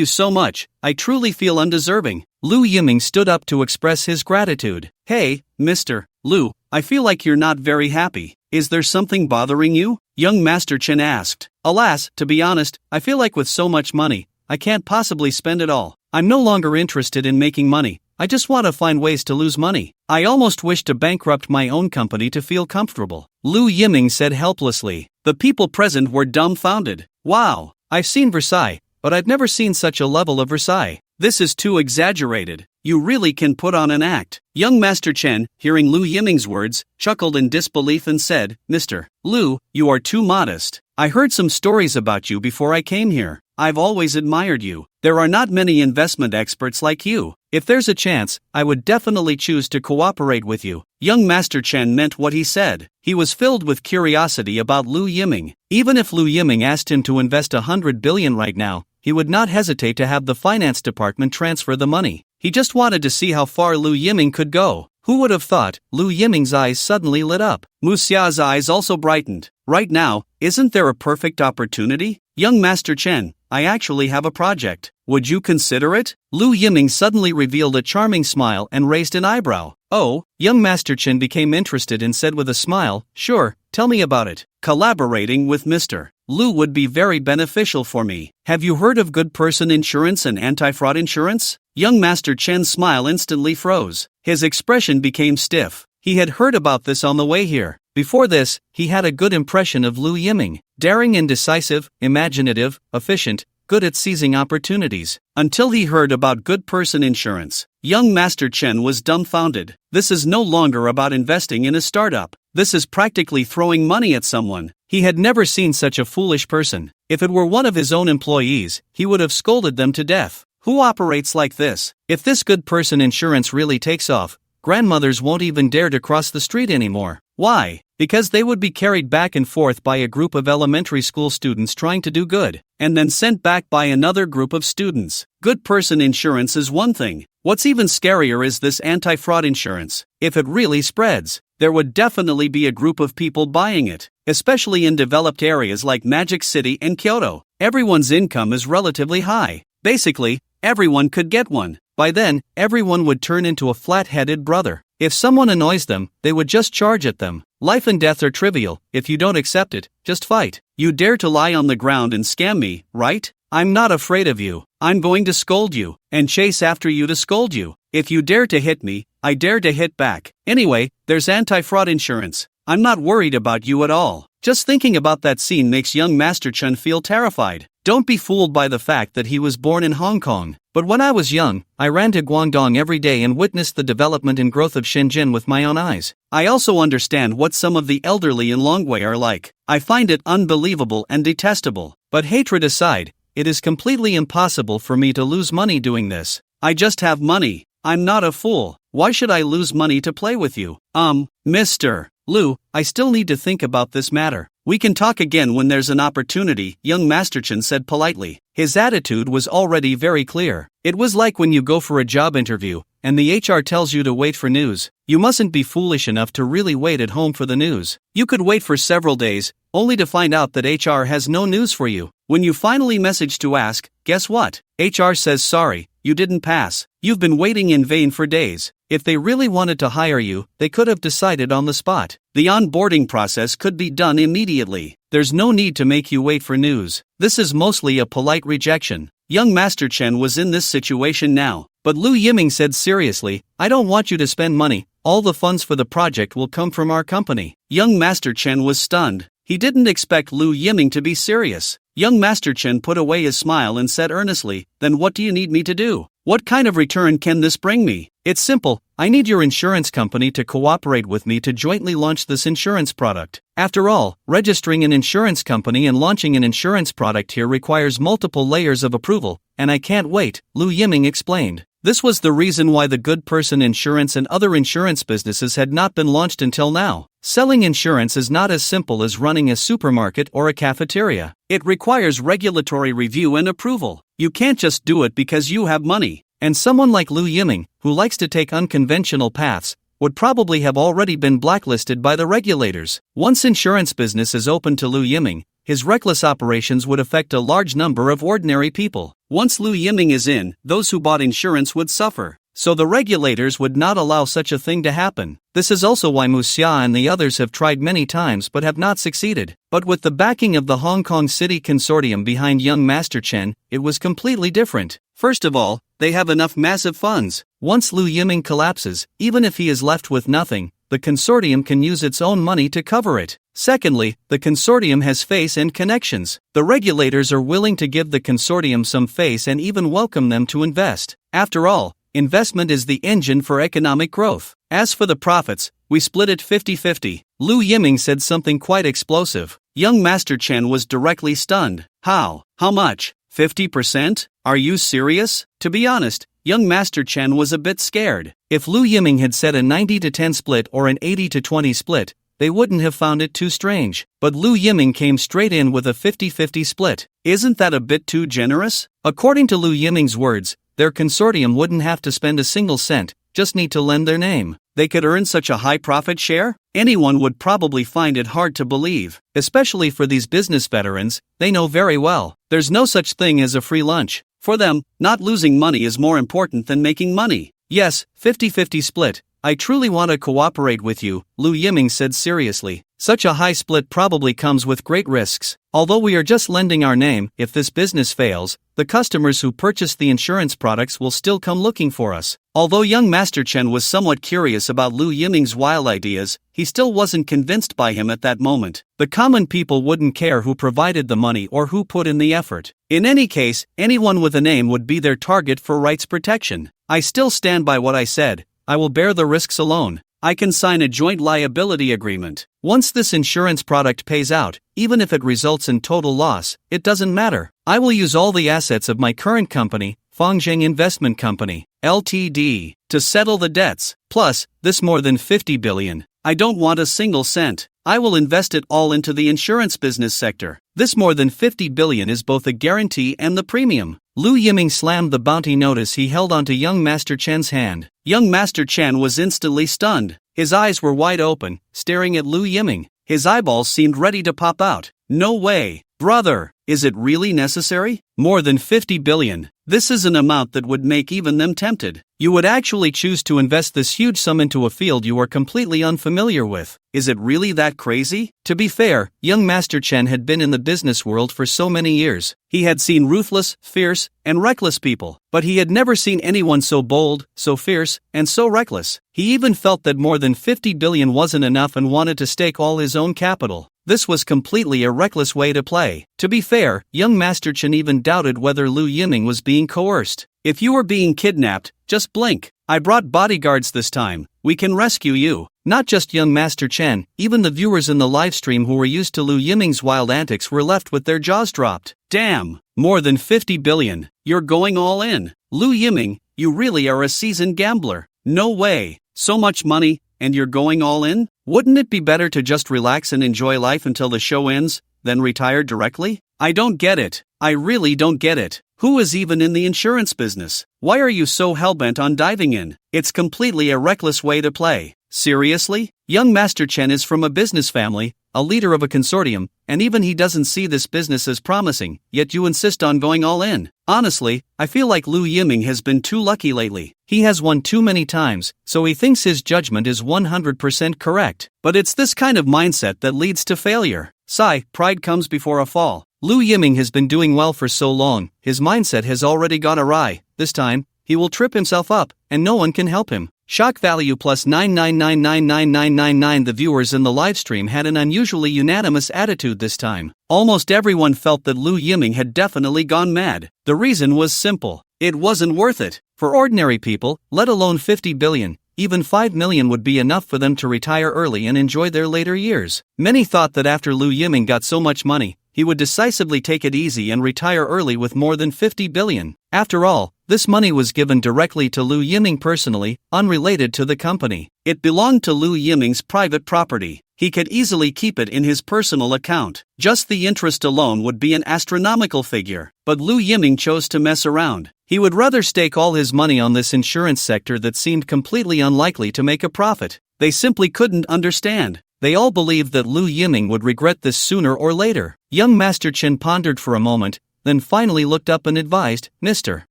so much. I truly feel undeserving. Lu Yiming stood up to express his gratitude. Hey, Mr. Lu, I feel like you're not very happy. Is there something bothering you? Young Master Chen asked. Alas, to be honest, I feel like with so much money, I can't possibly spend it all. I'm no longer interested in making money. I just want to find ways to lose money. I almost wish to bankrupt my own company to feel comfortable. Lu Yiming said helplessly. The people present were dumbfounded. Wow, I've seen Versailles, but I've never seen such a level of Versailles. This is too exaggerated. You really can put on an act. Young Master Chen, hearing Lu Yiming's words, chuckled in disbelief and said, Mr. Lu, you are too modest. I heard some stories about you before I came here. I've always admired you. There are not many investment experts like you. If there's a chance, I would definitely choose to cooperate with you. Young Master Chen meant what he said. He was filled with curiosity about Lu Yiming. Even if Lu Yiming asked him to invest 100 billion right now, he would not hesitate to have the finance department transfer the money. He just wanted to see how far Lu Yiming could go. Who would have thought? Lu Yiming's eyes suddenly lit up. Mu Xia's eyes also brightened. Right now, isn't there a perfect opportunity? Young Master Chen, I actually have a project. Would you consider it? Lu Yiming suddenly revealed a charming smile and raised an eyebrow. Oh, young Master Chen became interested and said with a smile, sure, tell me about it. Collaborating with Mr. Lu would be very beneficial for me. Have you heard of good person insurance and anti-fraud insurance? Young Master Chen's smile instantly froze. His expression became stiff. He had heard about this on the way here. Before this, he had a good impression of Lu Yiming. Daring and decisive, imaginative, efficient, good at seizing opportunities. Until he heard about good person insurance. Young Master Chen was dumbfounded. This is no longer about investing in a startup. This is practically throwing money at someone. He had never seen such a foolish person. If it were one of his own employees, he would have scolded them to death. Who operates like this? If this good person insurance really takes off, grandmothers won't even dare to cross the street anymore. Why? Because they would be carried back and forth by a group of elementary school students trying to do good, and then sent back by another group of students. Good person insurance is one thing. What's even scarier is this anti-fraud insurance. If it really spreads, there would definitely be a group of people buying it, especially in developed areas like Magic City and Kyoto. Everyone's income is relatively high. Basically, everyone could get one. By then, everyone would turn into a flat-headed brother. If someone annoys them, they would just charge at them. Life and death are trivial. If you don't accept it, just fight. You dare to lie on the ground and scam me, right? I'm not afraid of you. I'm going to scold you, and chase after you to scold you. If you dare to hit me, I dare to hit back. Anyway, there's anti-fraud insurance. I'm not worried about you at all. Just thinking about that scene makes young Master Chen feel terrified. Don't be fooled by the fact that he was born in Hong Kong. But when I was young, I ran to Guangdong every day and witnessed the development and growth of Shenzhen with my own eyes. I also understand what some of the elderly in Longwei are like. I find it unbelievable and detestable. But hatred aside, it is completely impossible for me to lose money doing this. I just have money. I'm not a fool. Why should I lose money to play with you? Mr. Lu, I still need to think about this matter. We can talk again when there's an opportunity, young Master Chen said politely. His attitude was already very clear. It was like when you go for a job interview, and the HR tells you to wait for news. You mustn't be foolish enough to really wait at home for the news. You could wait for several days, only to find out that HR has no news for you. When you finally message to ask, guess what? HR says sorry, you didn't pass. You've been waiting in vain for days. If they really wanted to hire you, they could have decided on the spot. The onboarding process could be done immediately. There's no need to make you wait for news. This is mostly a polite rejection. Young Master Chen was in this situation now. But Lu Yiming said seriously, I don't want you to spend money. All the funds for the project will come from our company. Young Master Chen was stunned. He didn't expect Lu Yiming to be serious. Young Master Chen put away his smile and said earnestly, then what do you need me to do? What kind of return can this bring me? It's simple. I need your insurance company to cooperate with me to jointly launch this insurance product. After all, registering an insurance company and launching an insurance product here requires multiple layers of approval, and I can't wait, Lu Yiming explained. This was the reason why the good person insurance and other insurance businesses had not been launched until now. Selling insurance is not as simple as running a supermarket or a cafeteria. It requires regulatory review and approval. You can't just do it because you have money. And someone like Lu Yiming, who likes to take unconventional paths, would probably have already been blacklisted by the regulators. Once insurance business is open to Lu Yiming, his reckless operations would affect a large number of ordinary people. Once Lu Yiming is in, those who bought insurance would suffer. So the regulators would not allow such a thing to happen. This is also why Mu Xia and the others have tried many times but have not succeeded. But with the backing of the Hong Kong City Consortium behind young Master Chen, it was completely different. First of all, they have enough massive funds. Once Lu Yiming collapses, even if he is left with nothing, the consortium can use its own money to cover it. Secondly, the consortium has face and connections. The regulators are willing to give the consortium some face and even welcome them to invest. After all, investment is the engine for economic growth. As for the profits, we split it 50-50. Lu Yiming said something quite explosive. Young Master Chen was directly stunned. How? How much? 50%? Are you serious? To be honest, young Master Chen was a bit scared. If Lu Yiming had said a 90-10 split or an 80-20 split, they wouldn't have found it too strange. But Lu Yiming came straight in with a 50-50 split. Isn't that a bit too generous? According to Lu Yiming's words, their consortium wouldn't have to spend a single cent, just need to lend their name. They could earn such a high profit share? Anyone would probably find it hard to believe, especially for these business veterans. They know very well, there's no such thing as a free lunch. For them, not losing money is more important than making money. Yes, 50-50 split. I truly want to cooperate with you, Lu Yiming said seriously. Such a high split probably comes with great risks. Although we are just lending our name, if this business fails, the customers who purchase the insurance products will still come looking for us. Although young Master Chen was somewhat curious about Lu Yiming's wild ideas, he still wasn't convinced by him at that moment. The common people wouldn't care who provided the money or who put in the effort. In any case, anyone with a name would be their target for rights protection. I still stand by what I said. I will bear the risks alone. I can sign a joint liability agreement. Once this insurance product pays out, even if it results in total loss, it doesn't matter. I will use all the assets of my current company, Fangzheng Investment Company, Ltd., to settle the debts. Plus, this more than 50 billion. I don't want a single cent. I will invest it all into the insurance business sector. This more than 50 billion is both a guarantee and the premium. Lu Yiming slammed the bounty notice he held onto young Master Chen's hand. Young Master Chen was instantly stunned. His eyes were wide open, staring at Lu Yiming. His eyeballs seemed ready to pop out. No way. Brother, is it really necessary? More than 50 billion. This is an amount that would make even them tempted. You would actually choose to invest this huge sum into a field you are completely unfamiliar with. Is it really that crazy? To be fair, young Master Chen had been in the business world for so many years. He had seen ruthless, fierce, and reckless people, but he had never seen anyone so bold, so fierce, and so reckless. He even felt that more than 50 billion wasn't enough and wanted to stake all his own capital. This was completely a reckless way to play. To be fair, young Master Chen even doubted whether Lu Yiming was being coerced. If you were being kidnapped, just blink. I brought bodyguards this time. We can rescue you. Not just young Master Chen, even the viewers in the livestream who were used to Lu Yiming's wild antics were left with their jaws dropped. Damn! More than 50 billion. You're going all in. Lu Yiming, you really are a seasoned gambler. No way. So much money, and you're going all in? Wouldn't it be better to just relax and enjoy life until the show ends, then retire directly? I don't get it. I really don't get it. Who is even in the insurance business? Why are you so hellbent on diving in? It's completely a reckless way to play. Seriously? Young Master Chen is from a business family, a leader of a consortium, and even he doesn't see this business as promising, yet you insist on going all in. Honestly, I feel like Lu Yiming has been too lucky lately. He has won too many times, so he thinks his judgment is 100% correct. But it's this kind of mindset that leads to failure. Sigh, pride comes before a fall. Lu Yiming has been doing well for so long, his mindset has already gone awry. This time, he will trip himself up, and no one can help him. Shock value plus 999999999. The viewers in the livestream had an unusually unanimous attitude this time. Almost everyone felt that Lu Yiming had definitely gone mad. The reason was simple. It wasn't worth it. For ordinary people, let alone 50 billion, even 5 million would be enough for them to retire early and enjoy their later years. Many thought that after Lu Yiming got so much money, he would decisively take it easy and retire early with more than 50 billion. After all, this money was given directly to Lu Yiming personally, unrelated to the company. It belonged to Lu Yiming's private property. He could easily keep it in his personal account. Just the interest alone would be an astronomical figure. But Lu Yiming chose to mess around. He would rather stake all his money on this insurance sector that seemed completely unlikely to make a profit. They simply couldn't understand. They all believed that Lu Yiming would regret this sooner or later. Young Master Chen pondered for a moment, then finally looked up and advised, Mr.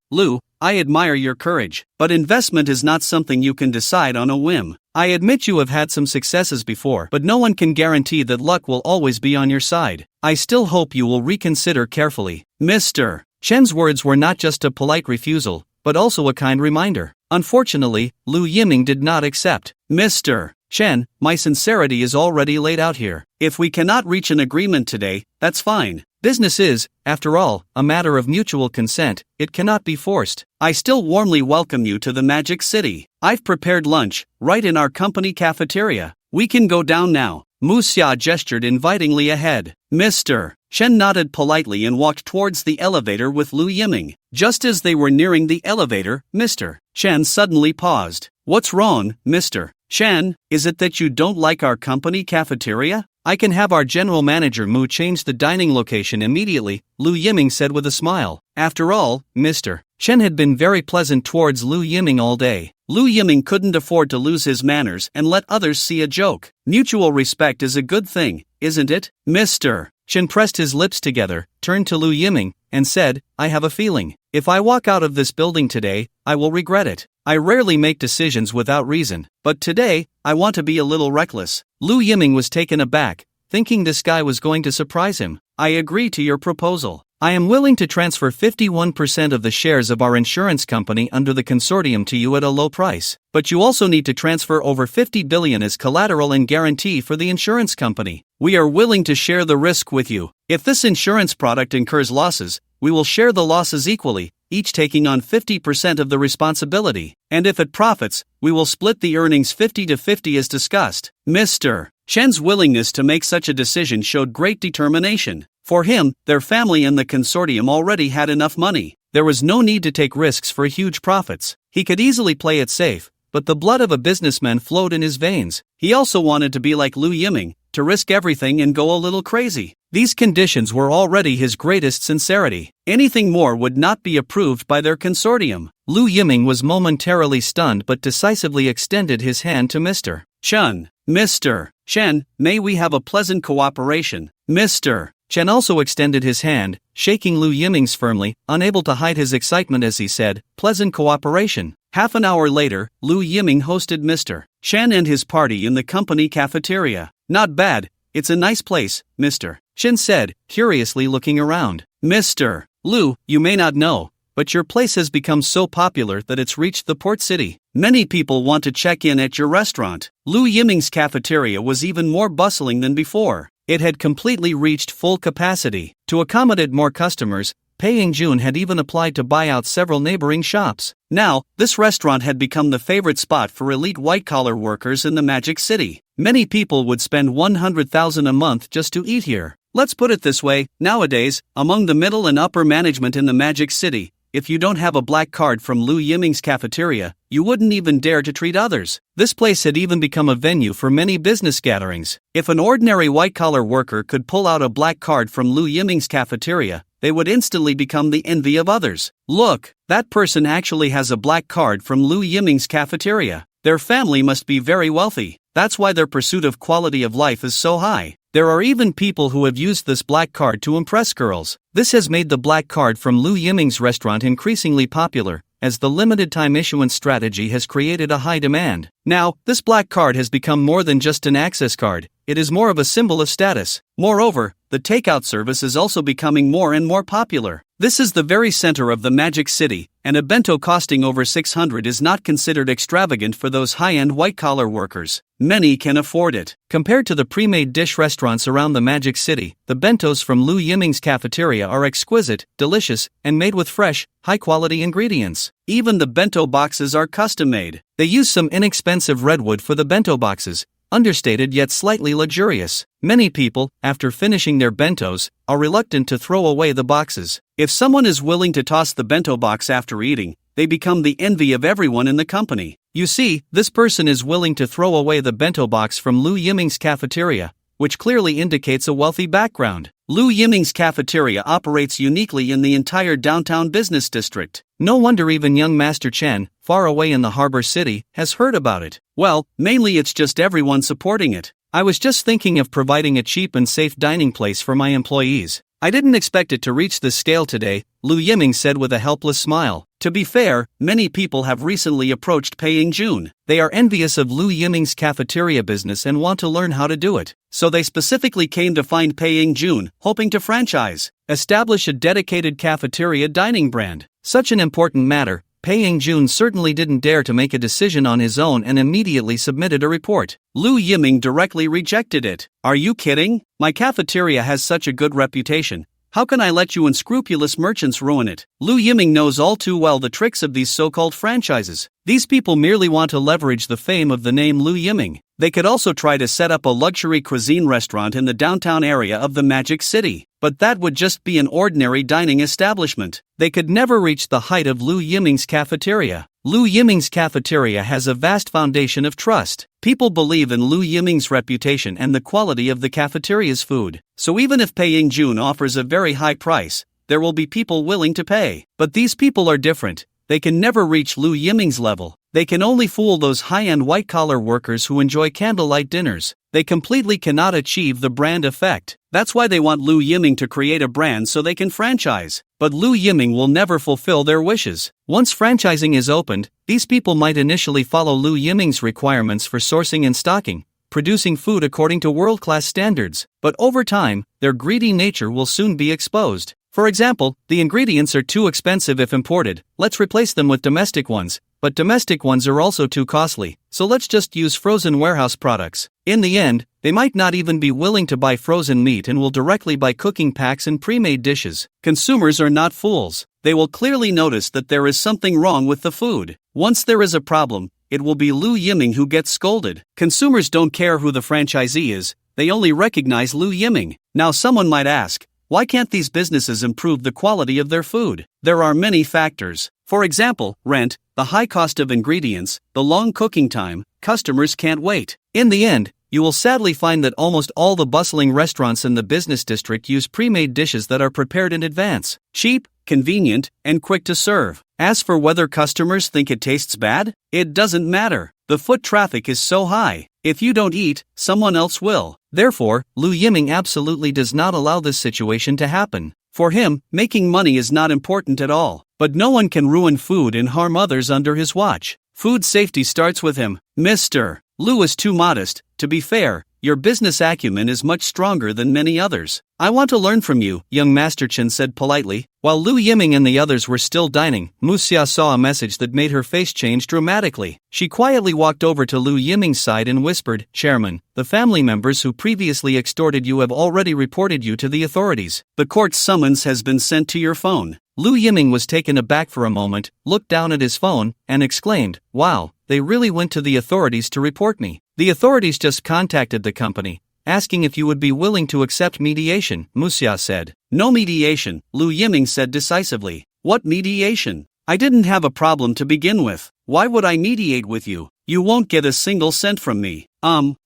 Lu, I admire your courage, but investment is not something you can decide on a whim. I admit you have had some successes before, but no one can guarantee that luck will always be on your side. I still hope you will reconsider carefully. Mr. Chen's words were not just a polite refusal, but also a kind reminder. Unfortunately, Lu Yiming did not accept. Mr. Chen, my sincerity is already laid out here. If we cannot reach an agreement today, that's fine. Business is, after all, a matter of mutual consent. It cannot be forced. I still warmly welcome you to the Magic City. I've prepared lunch, right in our company cafeteria. We can go down now. Mu Xia gestured invitingly ahead. Mr. Chen nodded politely and walked towards the elevator with Lu Yiming. Just as they were nearing the elevator, Mr. Chen suddenly paused. What's wrong, Mr. Chen? Is it that you don't like our company cafeteria? I can have our general manager Mu change the dining location immediately, Lu Yiming said with a smile. After all, Mr. Chen had been very pleasant towards Lu Yiming all day. Lu Yiming couldn't afford to lose his manners and let others see a joke. Mutual respect is a good thing, isn't it? Mr. Chen pressed his lips together, turned to Lu Yiming, and said, I have a feeling. If I walk out of this building today, I will regret it. I rarely make decisions without reason, but today, I want to be a little reckless. Lu Yiming was taken aback, thinking this guy was going to surprise him. I agree to your proposal. I am willing to transfer 51% of the shares of our insurance company under the consortium to you at a low price. But you also need to transfer over 50 billion as collateral and guarantee for the insurance company. We are willing to share the risk with you. If this insurance product incurs losses, we will share the losses equally, each taking on 50% of the responsibility. And if it profits, we will split the earnings 50-50 as discussed. Mr. Chen's willingness to make such a decision showed great determination. For him, their family and the consortium already had enough money. There was no need to take risks for huge profits. He could easily play it safe, but the blood of a businessman flowed in his veins. He also wanted to be like Lu Yiming, to risk everything and go a little crazy. These conditions were already his greatest sincerity. Anything more would not be approved by their consortium. Lu Yiming was momentarily stunned but decisively extended his hand to Mr. Chen. Mr. Chen, may we have a pleasant cooperation. Mr. Chen also extended his hand, shaking Lu Yiming's firmly, unable to hide his excitement as he said, pleasant cooperation. Half an hour later, Lu Yiming hosted Mr. Chen and his party in the company cafeteria. Not bad, it's a nice place, Mr. Chen said, curiously looking around. Mr. Lu, you may not know, but your place has become so popular that it's reached the port city. Many people want to check in at your restaurant. Lu Yiming's cafeteria was even more bustling than before. It had completely reached full capacity. To accommodate more customers, Pei Yingjun had even applied to buy out several neighboring shops. Now, this restaurant had become the favorite spot for elite white-collar workers in the Magic City. Many people would spend 100,000 a month just to eat here. Let's put it this way, nowadays, among the middle and upper management in the Magic City, if you don't have a black card from Lu Yiming's cafeteria, you wouldn't even dare to treat others. This place had even become a venue for many business gatherings. If an ordinary white-collar worker could pull out a black card from Lu Yiming's cafeteria, they would instantly become the envy of others. Look, that person actually has a black card from Lu Yiming's cafeteria. Their family must be very wealthy. That's why their pursuit of quality of life is so high. There are even people who have used this black card to impress girls. This has made the black card from Lu Yiming's restaurant increasingly popular, as the limited-time issuance strategy has created a high demand. Now, this black card has become more than just an access card, it is more of a symbol of status. Moreover, the takeout service is also becoming more and more popular. This is the very center of the Magic City, and a bento costing over 600 is not considered extravagant for those high-end white-collar workers. Many can afford it. Compared to the pre-made dish restaurants around the Magic City, the bentos from Lu Yiming's cafeteria are exquisite, delicious, and made with fresh, high-quality ingredients. Even the bento boxes are custom-made. They use some inexpensive redwood for the bento boxes, understated yet slightly luxurious. Many people, after finishing their bentos, are reluctant to throw away the boxes. If someone is willing to toss the bento box after eating, they become the envy of everyone in the company. You see, this person is willing to throw away the bento box from Lu Yiming's cafeteria, which clearly indicates a wealthy background. Lu Yiming's cafeteria operates uniquely in the entire downtown business district. No wonder even young Master Chen, far away in the harbor city, has heard about it. Well, mainly it's just everyone supporting it. I was just thinking of providing a cheap and safe dining place for my employees. I didn't expect it to reach this scale today, Lu Yiming said with a helpless smile. To be fair, many people have recently approached Pei Yingjun. They are envious of Lu Yiming's cafeteria business and want to learn how to do it. So they specifically came to find Pei Yingjun, hoping to establish a dedicated cafeteria dining brand. Such an important matter, Pei Yingjun certainly didn't dare to make a decision on his own and immediately submitted a report. Lu Yiming directly rejected it. Are you kidding? My cafeteria has such a good reputation. How can I let you unscrupulous merchants ruin it? Lu Yiming knows all too well the tricks of these so-called franchises. These people merely want to leverage the fame of the name Lu Yiming. They could also try to set up a luxury cuisine restaurant in the downtown area of the Magic City. But that would just be an ordinary dining establishment. They could never reach the height of Lu Yiming's cafeteria. Lu Yiming's cafeteria has a vast foundation of trust. People believe in Lu Yiming's reputation and the quality of the cafeteria's food. So even if Pei Yingjun offers a very high price, there will be people willing to pay. But these people are different. They can never reach Lu Yiming's level. They can only fool those high-end white-collar workers who enjoy candlelight dinners. They completely cannot achieve the brand effect. That's why they want Lu Yiming to create a brand so they can franchise. But Lu Yiming will never fulfill their wishes. Once franchising is opened, these people might initially follow Lu Yiming's requirements for sourcing and stocking, producing food according to world-class standards. But over time, their greedy nature will soon be exposed. For example, the ingredients are too expensive if imported, let's replace them with domestic ones. But domestic ones are also too costly, so let's just use frozen warehouse products. In the end, They might not even be willing to buy frozen meat and will directly buy cooking packs and pre-made dishes. Consumers are not fools. They will clearly notice that there is something wrong with the food. Once there is a problem, it will be Lu Yiming who gets scolded. Consumers don't care who the franchisee is, they only recognize Lu Yiming. Now someone might ask, why can't these businesses improve the quality of their food? There are many factors. For example, rent, the high cost of ingredients, the long cooking time. Customers can't wait. In the end, you will sadly find that almost all the bustling restaurants in the business district use pre-made dishes that are prepared in advance. Cheap, convenient, and quick to serve. As for whether customers think it tastes bad, it doesn't matter. The foot traffic is so high. If you don't eat, someone else will. Therefore, Lu Yiming absolutely does not allow this situation to happen. For him, making money is not important at all. But no one can ruin food and harm others under his watch. Food safety starts with him. Mr. Lu is too modest. To be fair, your business acumen is much stronger than many others. I want to learn from you, young Master Chen said politely. While Lu Yiming and the others were still dining, Muxia saw a message that made her face change dramatically. She quietly walked over to Lu Yiming's side and whispered, Chairman, the family members who previously extorted you have already reported you to the authorities. The court's summons has been sent to your phone. Lu Yiming was taken aback for a moment, looked down at his phone, and exclaimed, wow, they really went to the authorities to report me. The authorities just contacted the company, asking if you would be willing to accept mediation, Muxia said. No mediation, Lu Yiming said decisively. What mediation? I didn't have a problem to begin with. Why would I mediate with you? You won't get a single cent from me.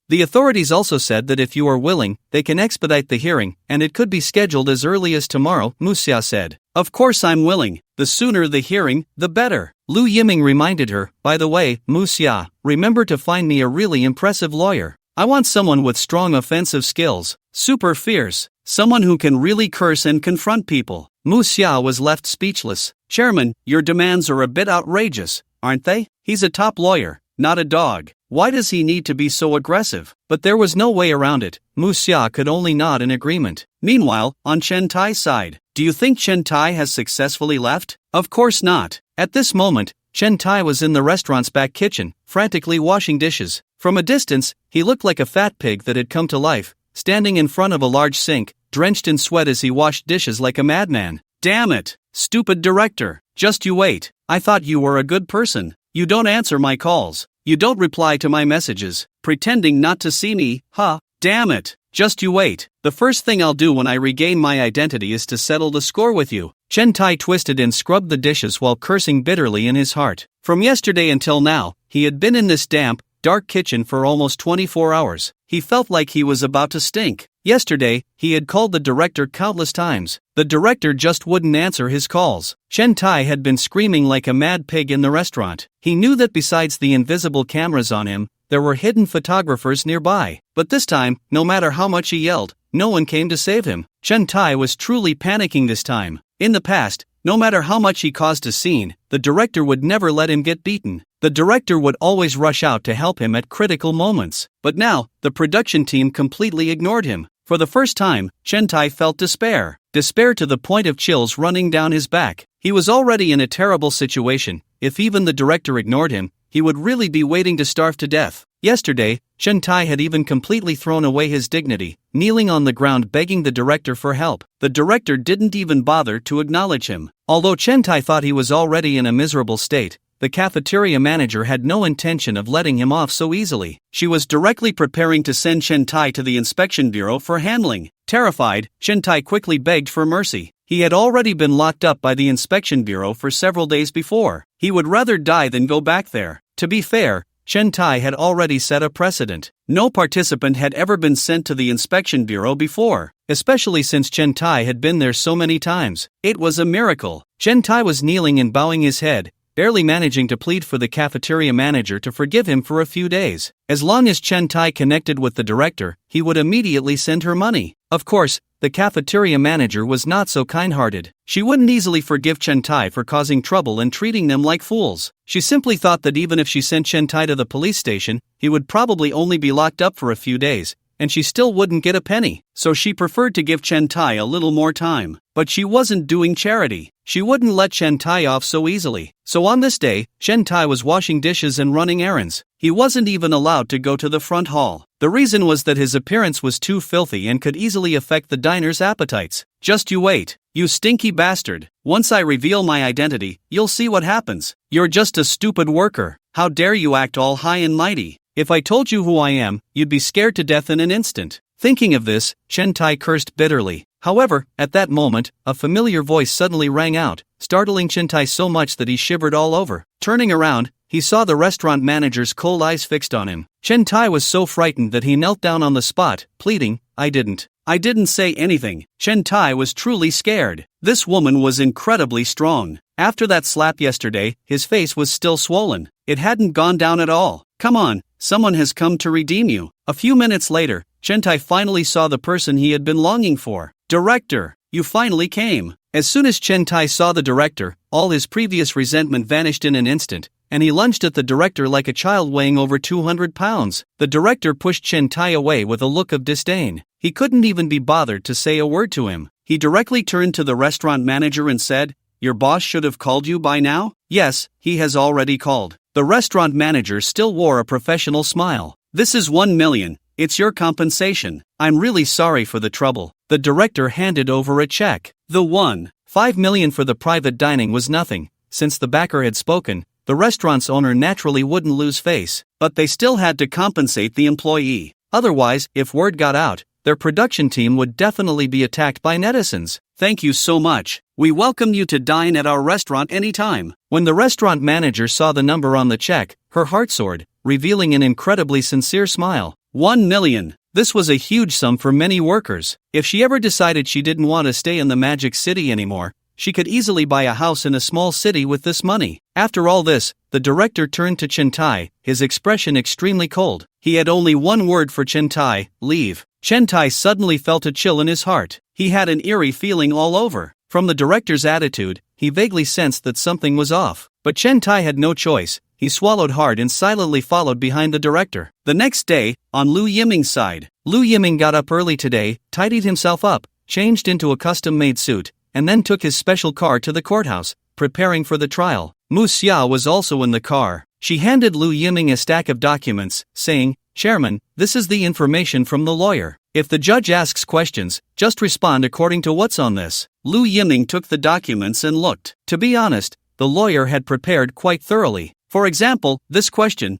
The authorities also said that if you are willing, they can expedite the hearing, and it could be scheduled as early as tomorrow, Muxia said. Of course I'm willing. The sooner the hearing, the better. Lu Yiming reminded her, by the way, Muxia, remember to find me a really impressive lawyer. I want someone with strong offensive skills, super fierce, someone who can really curse and confront people. Muxia was left speechless. Chairman, your demands are a bit outrageous, aren't they? He's a top lawyer, not a dog. Why does he need to be so aggressive? But there was no way around it. Muxia could only nod in agreement. Meanwhile, on Chen Tai's side, do you think Chen Tai has successfully left? Of course not. At this moment, Chen Tai was in the restaurant's back kitchen, frantically washing dishes. From a distance, he looked like a fat pig that had come to life, standing in front of a large sink, drenched in sweat as he washed dishes like a madman. Damn it! Stupid director! Just you wait. I thought you were a good person. You don't answer my calls. You don't reply to my messages, pretending not to see me, huh? Damn it! Just you wait. The first thing I'll do when I regain my identity is to settle the score with you. Chen Tai twisted and scrubbed the dishes while cursing bitterly in his heart. From yesterday until now, he had been in this damp, dark kitchen for almost 24 hours. He felt like he was about to stink. Yesterday, he had called the director countless times. The director just wouldn't answer his calls. Chen Tai had been screaming like a mad pig in the restaurant. He knew that besides the invisible cameras on him, there were hidden photographers nearby. But this time, no matter how much he yelled, no one came to save him. Chen Tai was truly panicking this time. In the past, no matter how much he caused a scene, the director would never let him get beaten. The director would always rush out to help him at critical moments. But now, the production team completely ignored him. For the first time, Chen Tai felt despair. Despair to the point of chills running down his back. He was already in a terrible situation. If even the director ignored him, he would really be waiting to starve to death. Yesterday, Chen Tai had even completely thrown away his dignity, kneeling on the ground begging the director for help. The director didn't even bother to acknowledge him. Although Chen Tai thought he was already in a miserable state, the cafeteria manager had no intention of letting him off so easily. She was directly preparing to send Chen Tai to the inspection bureau for handling. Terrified, Chen Tai quickly begged for mercy. He had already been locked up by the inspection bureau for several days before. He would rather die than go back there. To be fair, Chen Tai had already set a precedent. No participant had ever been sent to the inspection bureau before, especially since Chen Tai had been there so many times. It was a miracle. Chen Tai was kneeling and bowing his head, barely managing to plead for the cafeteria manager to forgive him for a few days. As long as Chen Tai connected with the director, he would immediately send her money. Of course, the cafeteria manager was not so kind-hearted. She wouldn't easily forgive Chen Tai for causing trouble and treating them like fools. She simply thought that even if she sent Chen Tai to the police station, he would probably only be locked up for a few days, and she still wouldn't get a penny, so she preferred to give Chen Tai a little more time. But she wasn't doing charity. She wouldn't let Chen Tai off so easily. So on this day, Chen Tai was washing dishes and running errands. He wasn't even allowed to go to the front hall. The reason was that his appearance was too filthy and could easily affect the diner's appetites. Just you wait, you stinky bastard. Once I reveal my identity, you'll see what happens. You're just a stupid worker. How dare you act all high and mighty? If I told you who I am, you'd be scared to death in an instant. Thinking of this, Chen Tai cursed bitterly. However, at that moment, a familiar voice suddenly rang out, startling Chen Tai so much that he shivered all over. Turning around, he saw the restaurant manager's cold eyes fixed on him. Chen Tai was so frightened that he knelt down on the spot, pleading, I didn't say anything. Chen Tai was truly scared. This woman was incredibly strong. After that slap yesterday, his face was still swollen. It hadn't gone down at all. Come on, someone has come to redeem you. A few minutes later, Chen Tai finally saw the person he had been longing for. Director, you finally came. As soon as Chen Tai saw the director, all his previous resentment vanished in an instant, and he lunged at the director like a child weighing over 200 pounds. The director pushed Chen Tai away with a look of disdain. He couldn't even be bothered to say a word to him. He directly turned to the restaurant manager and said, Your boss should have called you by now? Yes, he has already called. The restaurant manager still wore a professional smile. This is 1 million. It's your compensation. I'm really sorry for the trouble. The director handed over a check. The 1.5 million for the private dining was nothing. Since the backer had spoken, the restaurant's owner naturally wouldn't lose face. But they still had to compensate the employee. Otherwise, if word got out, their production team would definitely be attacked by netizens. Thank you so much. We welcome you to dine at our restaurant anytime. When the restaurant manager saw the number on the check, her heart soared, revealing an incredibly sincere smile. 1 million. This was a huge sum for many workers. If she ever decided she didn't want to stay in the Magic City anymore, she could easily buy a house in a small city with this money. After all this, the director turned to Chen Tai, his expression extremely cold. He had only one word for Chen Tai, leave. Chen Tai suddenly felt a chill in his heart. He had an eerie feeling all over. From the director's attitude, he vaguely sensed that something was off. But Chen Tai had no choice. He swallowed hard and silently followed behind the director. The next day, on Lu Yiming's side, Lu Yiming got up early today, tidied himself up, changed into a custom-made suit, and then took his special car to the courthouse, preparing for the trial. Mu Xia was also in the car. She handed Lu Yiming a stack of documents, saying, Chairman, this is the information from the lawyer. If the judge asks questions, just respond according to what's on this. Lu Yiming took the documents and looked. To be honest, the lawyer had prepared quite thoroughly. For example, this question,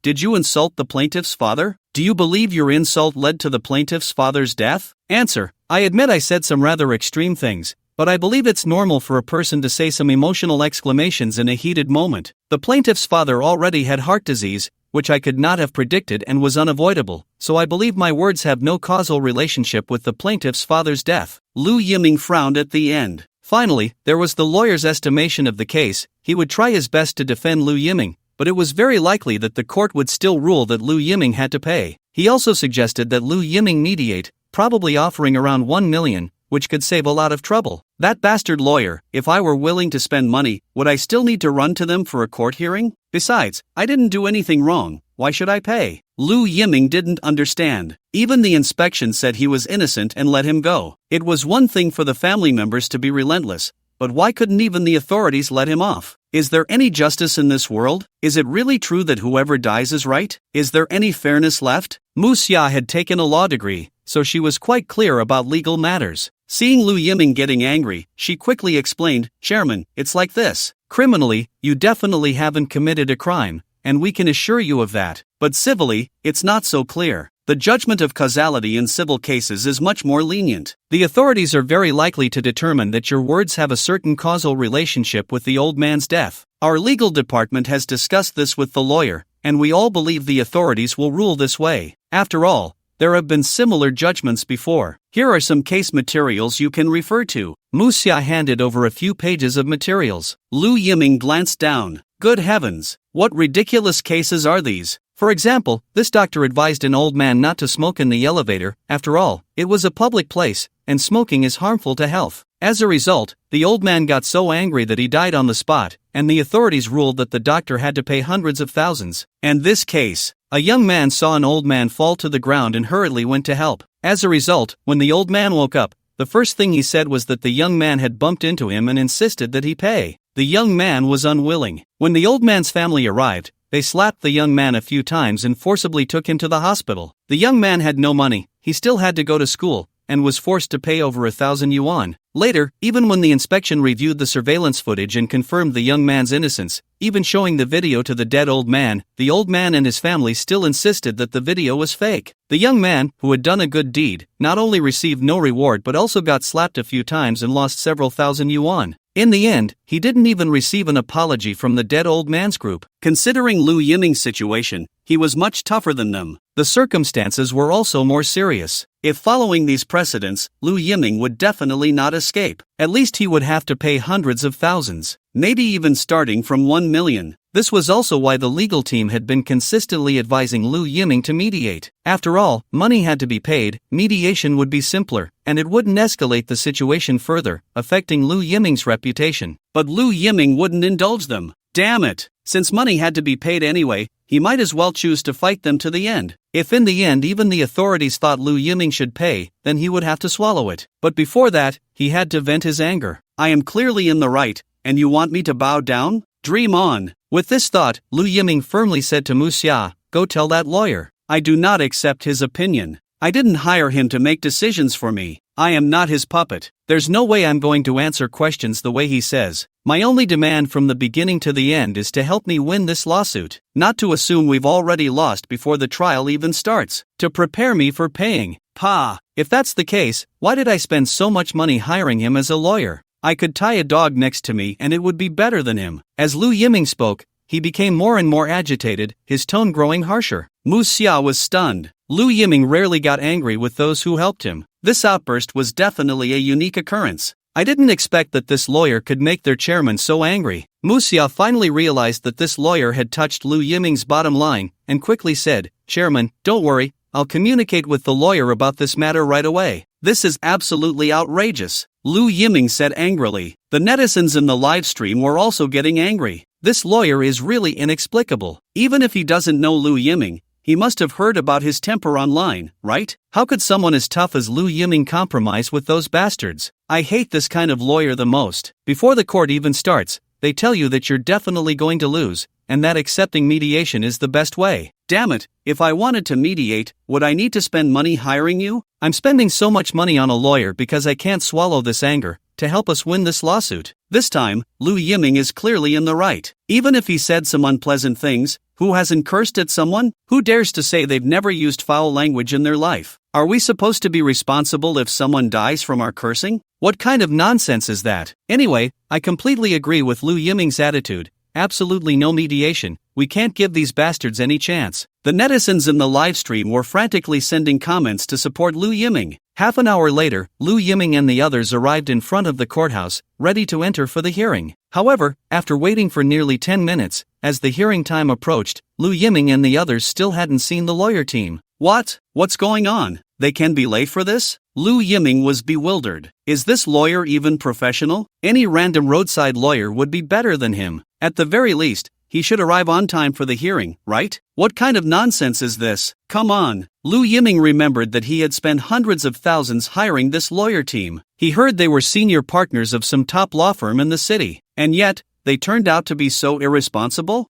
did you insult the plaintiff's father? Do you believe your insult led to the plaintiff's father's death? Answer, I admit I said some rather extreme things, but I believe it's normal for a person to say some emotional exclamations in a heated moment. The plaintiff's father already had heart disease, which I could not have predicted and was unavoidable, so I believe my words have no causal relationship with the plaintiff's father's death. Lu Yiming frowned at the end. Finally, there was the lawyer's estimation of the case. He would try his best to defend Lu Yiming, but it was very likely that the court would still rule that Lu Yiming had to pay. He also suggested that Lu Yiming mediate, probably offering around 1 million, which could save a lot of trouble. That bastard lawyer, if I were willing to spend money, would I still need to run to them for a court hearing? Besides, I didn't do anything wrong. Why should I pay? Lu Yiming didn't understand. Even the inspection said he was innocent and let him go. It was one thing for the family members to be relentless, but why couldn't even the authorities let him off? Is there any justice in this world? Is it really true that whoever dies is right? Is there any fairness left? Mu Xia had taken a law degree, so she was quite clear about legal matters. Seeing Lu Yiming getting angry, she quickly explained, Chairman, it's like this. Criminally, you definitely haven't committed a crime, and we can assure you of that. But civilly, it's not so clear. The judgment of causality in civil cases is much more lenient. The authorities are very likely to determine that your words have a certain causal relationship with the old man's death. Our legal department has discussed this with the lawyer, and we all believe the authorities will rule this way. After all, there have been similar judgments before. Here are some case materials you can refer to. Mu Xia handed over a few pages of materials. Lu Yiming glanced down. Good heavens, what ridiculous cases are these? For example, this doctor advised an old man not to smoke in the elevator. After all, it was a public place, and smoking is harmful to health. As a result, the old man got so angry that he died on the spot, and the authorities ruled that the doctor had to pay hundreds of thousands. And this case, A young man saw an old man fall to the ground and hurriedly went to help. As a result, when the old man woke up, the first thing he said was that the young man had bumped into him and insisted that he pay. The young man was unwilling. When the old man's family arrived, they slapped the young man a few times and forcibly took him to the hospital. The young man had no money, he still had to go to school, and was forced to pay over 1,000 yuan. Later, even when the inspection reviewed the surveillance footage and confirmed the young man's innocence, even showing the video to the dead old man, the old man and his family still insisted that the video was fake. The young man, who had done a good deed, not only received no reward but also got slapped a few times and lost several thousand yuan. In the end, he didn't even receive an apology from the dead old man's group. Considering Lu Yiming's situation, he was much tougher than them. The circumstances were also more serious. If following these precedents, Lu Yiming would definitely not escape. At least he would have to pay hundreds of thousands, maybe even starting from 1 million. This was also why the legal team had been consistently advising Lu Yiming to mediate. After all, money had to be paid, mediation would be simpler, and it wouldn't escalate the situation further, affecting Lu Yiming's reputation. But Lu Yiming wouldn't indulge them. Damn it! Since money had to be paid anyway, he might as well choose to fight them to the end. If in the end even the authorities thought Lu Yiming should pay, then he would have to swallow it. But before that, he had to vent his anger. I am clearly in the right, and you want me to bow down? Dream on! With this thought, Lu Yiming firmly said to Mu Xia, "Go tell that lawyer. I do not accept his opinion. I didn't hire him to make decisions for me. I am not his puppet. There's no way I'm going to answer questions the way he says. My only demand from the beginning to the end is to help me win this lawsuit, not to assume we've already lost before the trial even starts, to prepare me for paying. Pa, if that's the case, why did I spend so much money hiring him as a lawyer? I could tie a dog next to me and it would be better than him." As Lu Yiming spoke, he became more and more agitated, his tone growing harsher. Mu Xia was stunned. Lu Yiming rarely got angry with those who helped him. This outburst was definitely a unique occurrence. I didn't expect that this lawyer could make their chairman so angry. Mu Xia finally realized that this lawyer had touched Lu Yiming's bottom line, and quickly said, "Chairman, don't worry, I'll communicate with the lawyer about this matter right away. This is absolutely outrageous," Lu Yiming said angrily. The netizens in the live stream were also getting angry. This lawyer is really inexplicable. Even if he doesn't know Lu Yiming, he must have heard about his temper online, right? How could someone as tough as Lu Yiming compromise with those bastards? I hate this kind of lawyer the most. Before the court even starts, they tell you that you're definitely going to lose, and that accepting mediation is the best way. Damn it, if I wanted to mediate, would I need to spend money hiring you? I'm spending so much money on a lawyer because I can't swallow this anger, to help us win this lawsuit. This time, Lu Yiming is clearly in the right. Even if he said some unpleasant things, who hasn't cursed at someone? Who dares to say they've never used foul language in their life? Are we supposed to be responsible if someone dies from our cursing? What kind of nonsense is that? Anyway, I completely agree with Lu Yiming's attitude. Absolutely no mediation, we can't give these bastards any chance. The netizens in the livestream were frantically sending comments to support Lu Yiming. Half an hour later, Lu Yiming and the others arrived in front of the courthouse, ready to enter for the hearing. However, after waiting for nearly 10 minutes, as the hearing time approached, Lu Yiming and the others still hadn't seen the lawyer team. What? What's going on? They can be late for this? Lu Yiming was bewildered. Is this lawyer even professional? Any random roadside lawyer would be better than him. At the very least, he should arrive on time for the hearing, right? What kind of nonsense is this? Come on. Lu Yiming remembered that he had spent hundreds of thousands hiring this lawyer team. He heard they were senior partners of some top law firm in the city. And yet, they turned out to be so irresponsible?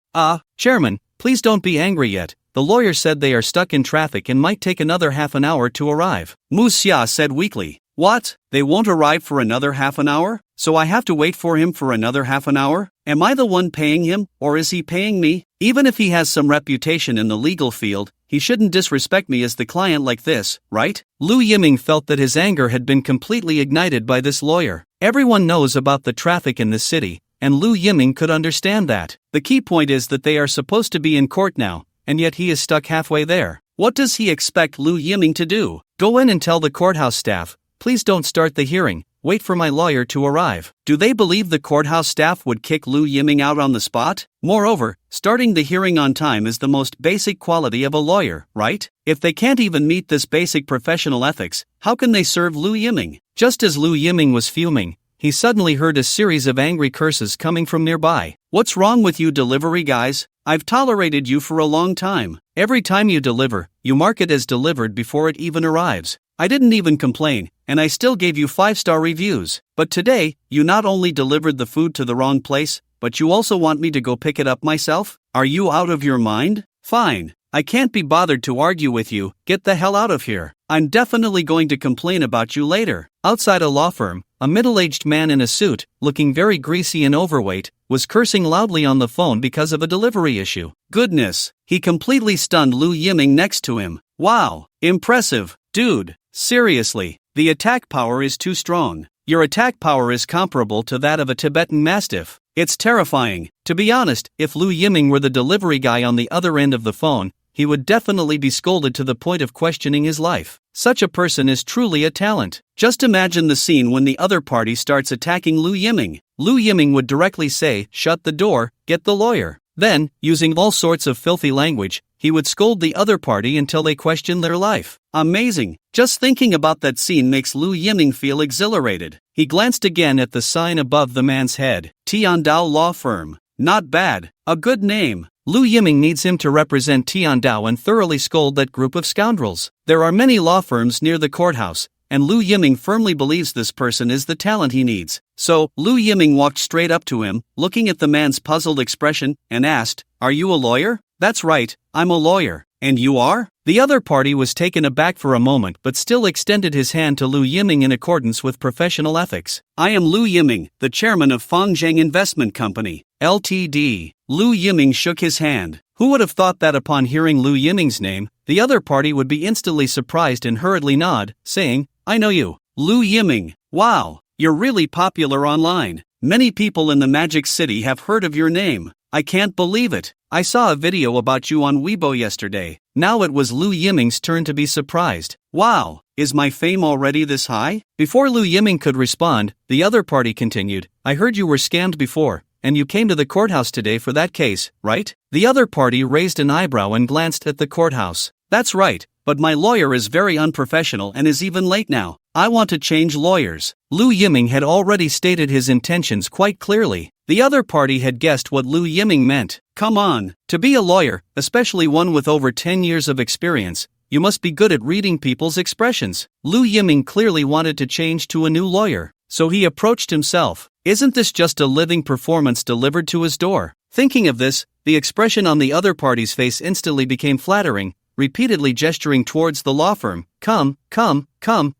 Chairman, please don't be angry yet. The lawyer said they are stuck in traffic and might take another half an hour to arrive. Mu Xia said weakly. What? They won't arrive for another half an hour? So I have to wait for him for another half an hour? Am I the one paying him, or is he paying me? Even if he has some reputation in the legal field, he shouldn't disrespect me as the client like this, right? Lu Yiming felt that his anger had been completely ignited by this lawyer. Everyone knows about the traffic in this city, and Lu Yiming could understand that. The key point is that they are supposed to be in court now, and yet he is stuck halfway there. What does he expect Lu Yiming to do? Go in and tell the courthouse staff, please don't start the hearing, wait for my lawyer to arrive. Do they believe the courthouse staff would kick Lu Yiming out on the spot? Moreover, starting the hearing on time is the most basic quality of a lawyer, right? If they can't even meet this basic professional ethics, how can they serve Lu Yiming? Just as Lu Yiming was fuming, he suddenly heard a series of angry curses coming from nearby. "What's wrong with you delivery guys? I've tolerated you for a long time. Every time you deliver, you mark it as delivered before it even arrives. I didn't even complain, and I still gave you 5-star reviews. But today, you not only delivered the food to the wrong place, but you also want me to go pick it up myself? Are you out of your mind? Fine. I can't be bothered to argue with you, get the hell out of here. I'm definitely going to complain about you later." Outside a law firm, a middle-aged man in a suit, looking very greasy and overweight, was cursing loudly on the phone because of a delivery issue. Goodness, he completely stunned Lu Yiming next to him. Wow, impressive, dude, seriously, the attack power is too strong. Your attack power is comparable to that of a Tibetan Mastiff. It's terrifying. To be honest, if Lu Yiming were the delivery guy on the other end of the phone, he would definitely be scolded to the point of questioning his life. Such a person is truly a talent. Just imagine the scene when the other party starts attacking Lu Yiming. Lu Yiming would directly say, "Shut the door, get the lawyer." Then, using all sorts of filthy language, he would scold the other party until they question their life. Amazing. Just thinking about that scene makes Lu Yiming feel exhilarated. He glanced again at the sign above the man's head. Tiandao Law Firm. Not bad. A good name. Lu Yiming needs him to represent Tiandao and thoroughly scold that group of scoundrels. There are many law firms near the courthouse, and Lu Yiming firmly believes this person is the talent he needs. So, Lu Yiming walked straight up to him, looking at the man's puzzled expression, and asked, "Are you a lawyer?" "That's right, I'm a lawyer. And you are?" The other party was taken aback for a moment but still extended his hand to Lu Yiming in accordance with professional ethics. "I am Lu Yiming, the chairman of Fangzheng Investment Company, Ltd. Lu Yiming shook his hand. Who would have thought that upon hearing Lu Yiming's name, the other party would be instantly surprised and hurriedly nod, saying, "I know you. Lu Yiming. Wow, you're really popular online. Many people in the Magic City have heard of your name. I can't believe it. I saw a video about you on Weibo yesterday." Now it was Lu Yiming's turn to be surprised. "Wow, is my fame already this high?" Before Lu Yiming could respond, the other party continued, "I heard you were scammed before, and you came to the courthouse today for that case, right?" The other party raised an eyebrow and glanced at the courthouse. "That's right, but my lawyer is very unprofessional and is even late now. I want to change lawyers." Lu Yiming had already stated his intentions quite clearly. The other party had guessed what Lu Yiming meant. Come on, to be a lawyer, especially one with over 10 years of experience, you must be good at reading people's expressions. Lu Yiming clearly wanted to change to a new lawyer, so he approached himself. Isn't this just a living performance delivered to his door? Thinking of this, the expression on the other party's face instantly became flattering, repeatedly gesturing towards the law firm. Come,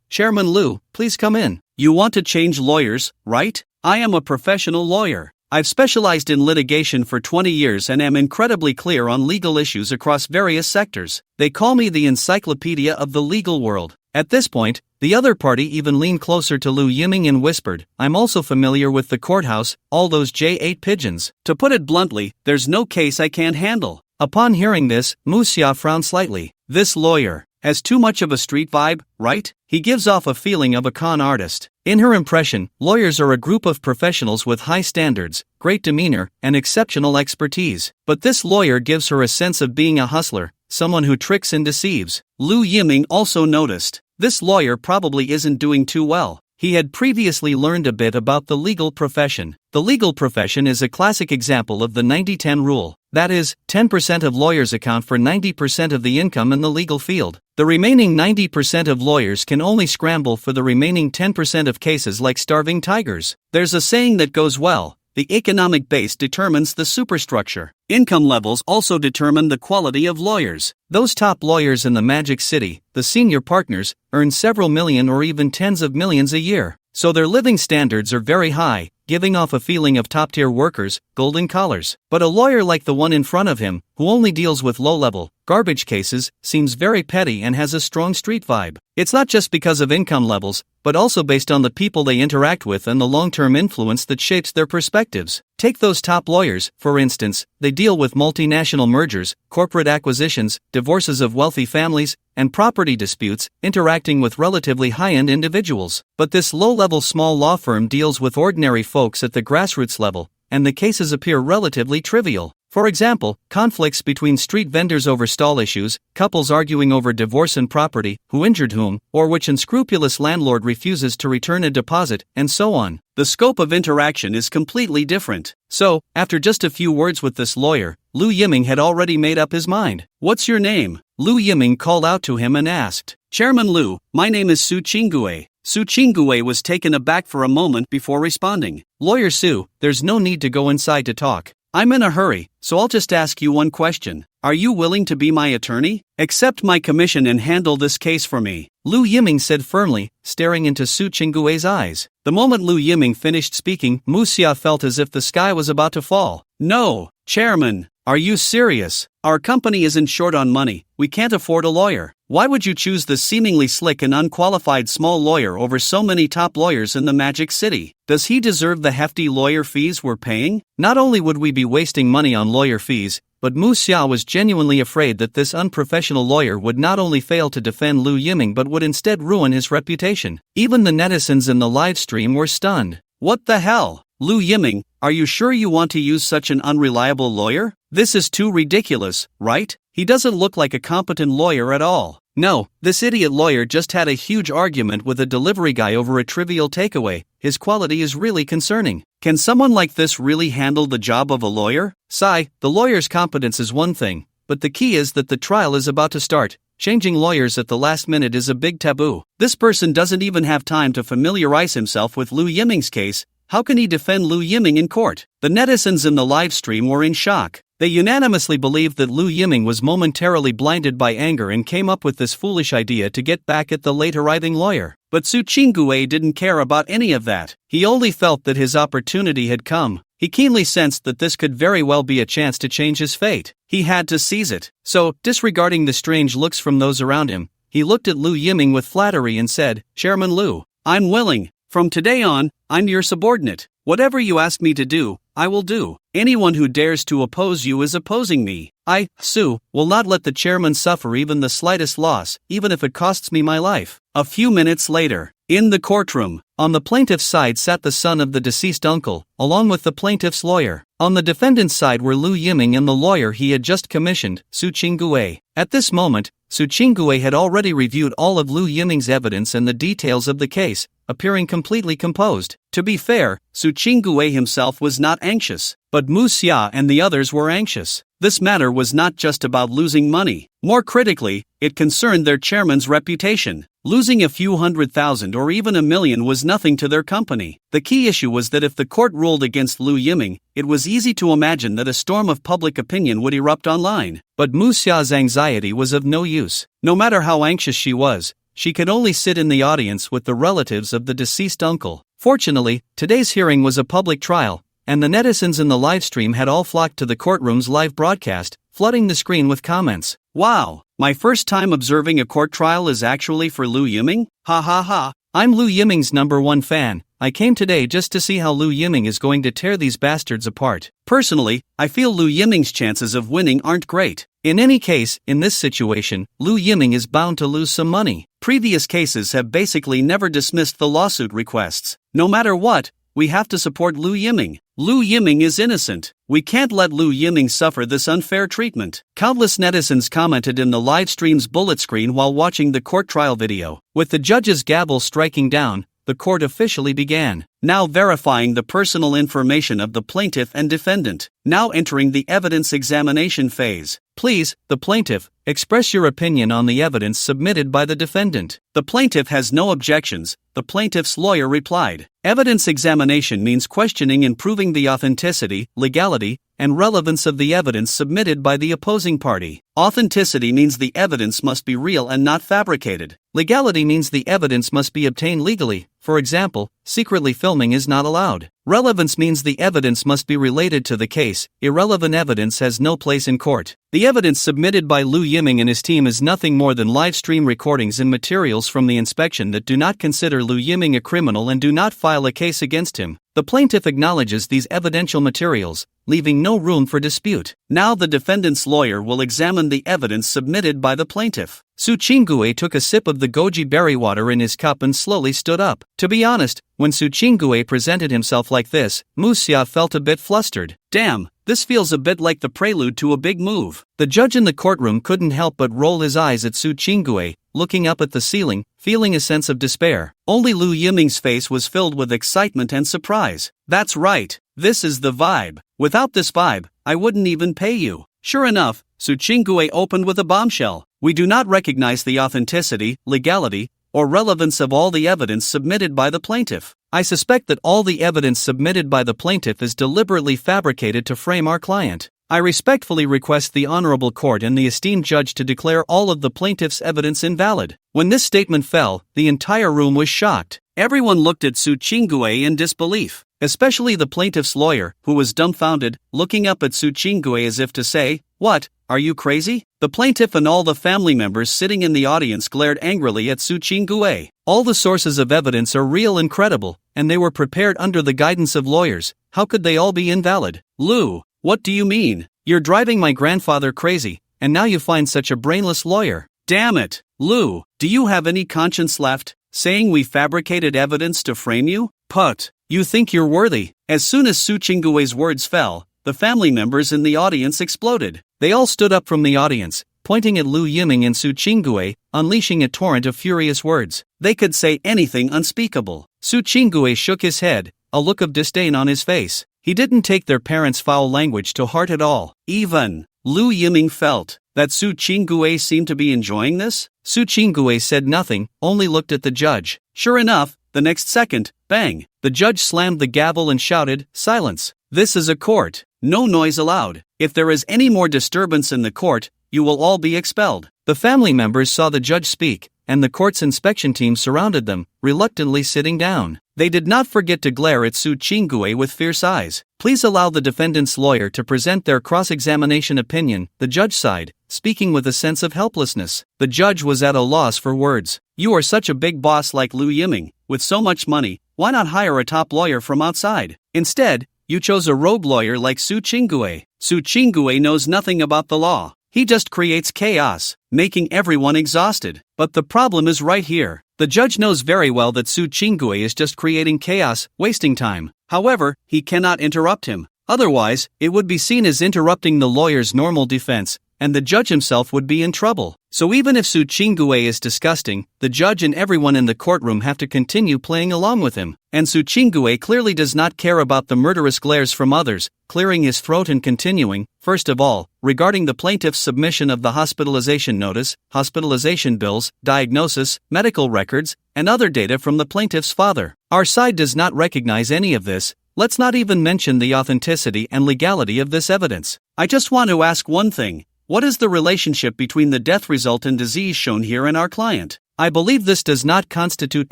Chairman Lu, please come in. You want to change lawyers, right? I am a professional lawyer. I've specialized in litigation for 20 years and am incredibly clear on legal issues across various sectors. They call me the encyclopedia of the legal world. At this point, the other party even leaned closer to Lu Yiming and whispered, "I'm also familiar with the courthouse, all those J8 pigeons. To put it bluntly, there's no case I can't handle." Upon hearing this, Mu Xia frowned slightly. This lawyer has too much of a street vibe, right? He gives off a feeling of a con artist. In her impression, lawyers are a group of professionals with high standards, great demeanor, and exceptional expertise. But this lawyer gives her a sense of being a hustler, someone who tricks and deceives. Lu Yiming also noticed, this lawyer probably isn't doing too well. He had previously learned a bit about the legal profession. The legal profession is a classic example of the 90-10 rule. That is, 10% of lawyers account for 90% of the income in the legal field. The remaining 90% of lawyers can only scramble for the remaining 10% of cases like starving tigers. There's a saying that goes well, the economic base determines the superstructure. Income levels also determine the quality of lawyers. Those top lawyers in the Magic City, the senior partners, earn several million or even tens of millions a year. So their living standards are very high, giving off a feeling of top-tier workers, golden collars. But a lawyer like the one in front of him, who only deals with low-level, garbage cases, seems very petty and has a strong street vibe. It's not just because of income levels, but also based on the people they interact with and the long-term influence that shapes their perspectives. Take those top lawyers, for instance. They deal with multinational mergers, corporate acquisitions, divorces of wealthy families, and property disputes, interacting with relatively high-end individuals. But this low-level small law firm deals with ordinary folks at the grassroots level, and the cases appear relatively trivial. For example, conflicts between street vendors over stall issues, couples arguing over divorce and property, who injured whom, or which unscrupulous landlord refuses to return a deposit, and so on. The scope of interaction is completely different. So, after just a few words with this lawyer, Lu Yiming had already made up his mind. "What's your name?" Lu Yiming called out to him and asked. "Chairman Lu, my name is Su Qinggue." Su Qinggue was taken aback for a moment before responding. "Lawyer Su, there's no need to go inside to talk. I'm in a hurry, so I'll just ask you one question. Are you willing to be my attorney? Accept my commission and handle this case for me," Lu Yiming said firmly, staring into Su Qinggue's eyes. The moment Lu Yiming finished speaking, Mu Xia felt as if the sky was about to fall. "No, Chairman, are you serious? Our company isn't short on money, we can't afford a lawyer. Why would you choose the seemingly slick and unqualified small lawyer over so many top lawyers in the Magic City? Does he deserve the hefty lawyer fees we're paying?" Not only would we be wasting money on lawyer fees, but Mu Xia was genuinely afraid that this unprofessional lawyer would not only fail to defend Lu Yiming but would instead ruin his reputation. Even the netizens in the live stream were stunned. "What the hell? Lu Yiming, are you sure you want to use such an unreliable lawyer? This is too ridiculous, right? He doesn't look like a competent lawyer at all." "No, this idiot lawyer just had a huge argument with a delivery guy over a trivial takeaway. His quality is really concerning. Can someone like this really handle the job of a lawyer?" "Sigh, the lawyer's competence is one thing, but the key is that the trial is about to start. Changing lawyers at the last minute is a big taboo. This person doesn't even have time to familiarize himself with Lu Yiming's case. How can he defend Lu Yiming in court?" The netizens in the live stream were in shock. They unanimously believed that Lu Yiming was momentarily blinded by anger and came up with this foolish idea to get back at the late-arriving lawyer. But Su Qinggue didn't care about any of that. He only felt that his opportunity had come. He keenly sensed that this could very well be a chance to change his fate. He had to seize it. So, disregarding the strange looks from those around him, he looked at Lu Yiming with flattery and said, "Chairman Lu, I'm willing. From today on, I'm your subordinate. Whatever you ask me to do, I will do. Anyone who dares to oppose you is opposing me. I, Su, will not let the chairman suffer even the slightest loss, even if it costs me my life." A few minutes later, in the courtroom, on the plaintiff's side sat the son of the deceased uncle, along with the plaintiff's lawyer. On the defendant's side were Lu Yiming and the lawyer he had just commissioned, Su Qinggue. At this moment, Su Qinggue had already reviewed all of Lu Yiming's evidence and the details of the case, appearing completely composed. To be fair, Su Qinggue himself was not anxious, but Mu Xia and the others were anxious. This matter was not just about losing money. More critically, it concerned their chairman's reputation. Losing a few $100,000 or even $1 million was nothing to their company. The key issue was that if the court ruled against Lu Yiming, it was easy to imagine that a storm of public opinion would erupt online. But Mu Xia's anxiety was of no use. No matter how anxious she was, she could only sit in the audience with the relatives of the deceased uncle. Fortunately, today's hearing was a public trial, and the netizens in the livestream had all flocked to the courtroom's live broadcast, flooding the screen with comments. "Wow, my first time observing a court trial is actually for Lu Yiming? Ha ha ha. I'm Lu Yiming's #1 fan. I came today just to see how Lu Yiming is going to tear these bastards apart. Personally, I feel Lu Yiming's chances of winning aren't great. In any case, in this situation, Lu Yiming is bound to lose some money. Previous cases have basically never dismissed the lawsuit requests. No matter what, we have to support Lu Yiming. Lu Yiming is innocent. We can't let Lu Yiming suffer this unfair treatment." Countless netizens commented in the live stream's bullet screen while watching the court trial video. With the judge's gavel striking down, the court officially began, now verifying the personal information of the plaintiff and defendant, now entering the evidence examination phase. "Please, the plaintiff, express your opinion on the evidence submitted by the defendant." "The plaintiff has no objections," the plaintiff's lawyer replied. Evidence examination means questioning and proving the authenticity, legality, and relevance of the evidence submitted by the opposing party. Authenticity means the evidence must be real and not fabricated. Legality means the evidence must be obtained legally. For example, secretly filming is not allowed. Relevance means the evidence must be related to the case. Irrelevant evidence has no place in court. The evidence submitted by Lu Yiming and his team is nothing more than live stream recordings and materials from the inspection that do not consider Lu Yiming a criminal and do not file a case against him. The plaintiff acknowledges these evidential materials, leaving no room for dispute. Now the defendant's lawyer will examine the evidence submitted by the plaintiff. Su Qinggue took a sip of the goji berry water in his cup and slowly stood up. To be honest, when Su Qinggue presented himself like this, Mu Xia felt a bit flustered. Damn, this feels a bit like the prelude to a big move. The judge in the courtroom couldn't help but roll his eyes at Su Qinggue, looking up at the ceiling, feeling a sense of despair. Only Lu Yiming's face was filled with excitement and surprise. That's right, this is the vibe. Without this vibe, I wouldn't even pay you. Sure enough, Su Qinggue opened with a bombshell. We do not recognize the authenticity, legality, or relevance of all the evidence submitted by the plaintiff. I suspect that all the evidence submitted by the plaintiff is deliberately fabricated to frame our client. I respectfully request the Honorable Court and the esteemed judge to declare all of the plaintiff's evidence invalid. When this statement fell, the entire room was shocked. Everyone looked at Su Qinggue in disbelief, especially the plaintiff's lawyer, who was dumbfounded, looking up at Su Qinggue as if to say, "What, are you crazy?" The plaintiff and all the family members sitting in the audience glared angrily at Su Qinggue. All the sources of evidence are real and credible, and they were prepared under the guidance of lawyers. How could they all be invalid? Lu, what do you mean? You're driving my grandfather crazy, and now you find such a brainless lawyer. Damn it, Lu, do you have any conscience left, saying we fabricated evidence to frame you? Put, you think you're worthy? As soon as Su Qinggue's words fell, the family members in the audience exploded. They all stood up from the audience, pointing at Lu Yiming and Su Qinggue, unleashing a torrent of furious words. They could say anything unspeakable. Su Qinggue shook his head, a look of disdain on his face. He didn't take their parents' foul language to heart at all. Even Lu Yiming felt that Su Qinggue seemed to be enjoying this. Su Qinggue said nothing, only looked at the judge. Sure enough, the next second, bang, the judge slammed the gavel and shouted, "Silence! This is a court. No noise allowed. If there is any more disturbance in the court, you will all be expelled." The family members saw the judge speak, and the court's inspection team surrounded them, reluctantly sitting down. They did not forget to glare at Su Qinggue with fierce eyes. "Please allow the defendant's lawyer to present their cross-examination opinion," the judge sighed, speaking with a sense of helplessness. The judge was at a loss for words. "You are such a big boss like Lu Yiming, with so much money, why not hire a top lawyer from outside? Instead, you chose a rogue lawyer like Su Qinggue. Su Qinggue knows nothing about the law. He just creates chaos, making everyone exhausted. But the problem is right here. The judge knows very well that Su Qinggue is just creating chaos, wasting time. However, he cannot interrupt him. Otherwise, it would be seen as interrupting the lawyer's normal defense, and the judge himself would be in trouble. So even if Su Qinggue is disgusting, the judge and everyone in the courtroom have to continue playing along with him. And Su Qinggue clearly does not care about the murderous glares from others, clearing his throat and continuing. First of all, regarding the plaintiff's submission of the hospitalization notice, hospitalization bills, diagnosis, medical records, and other data from the plaintiff's father. Our side does not recognize any of this. Let's not even mention the authenticity and legality of this evidence. I just want to ask one thing. What is the relationship between the death result and disease shown here and our client? I believe this does not constitute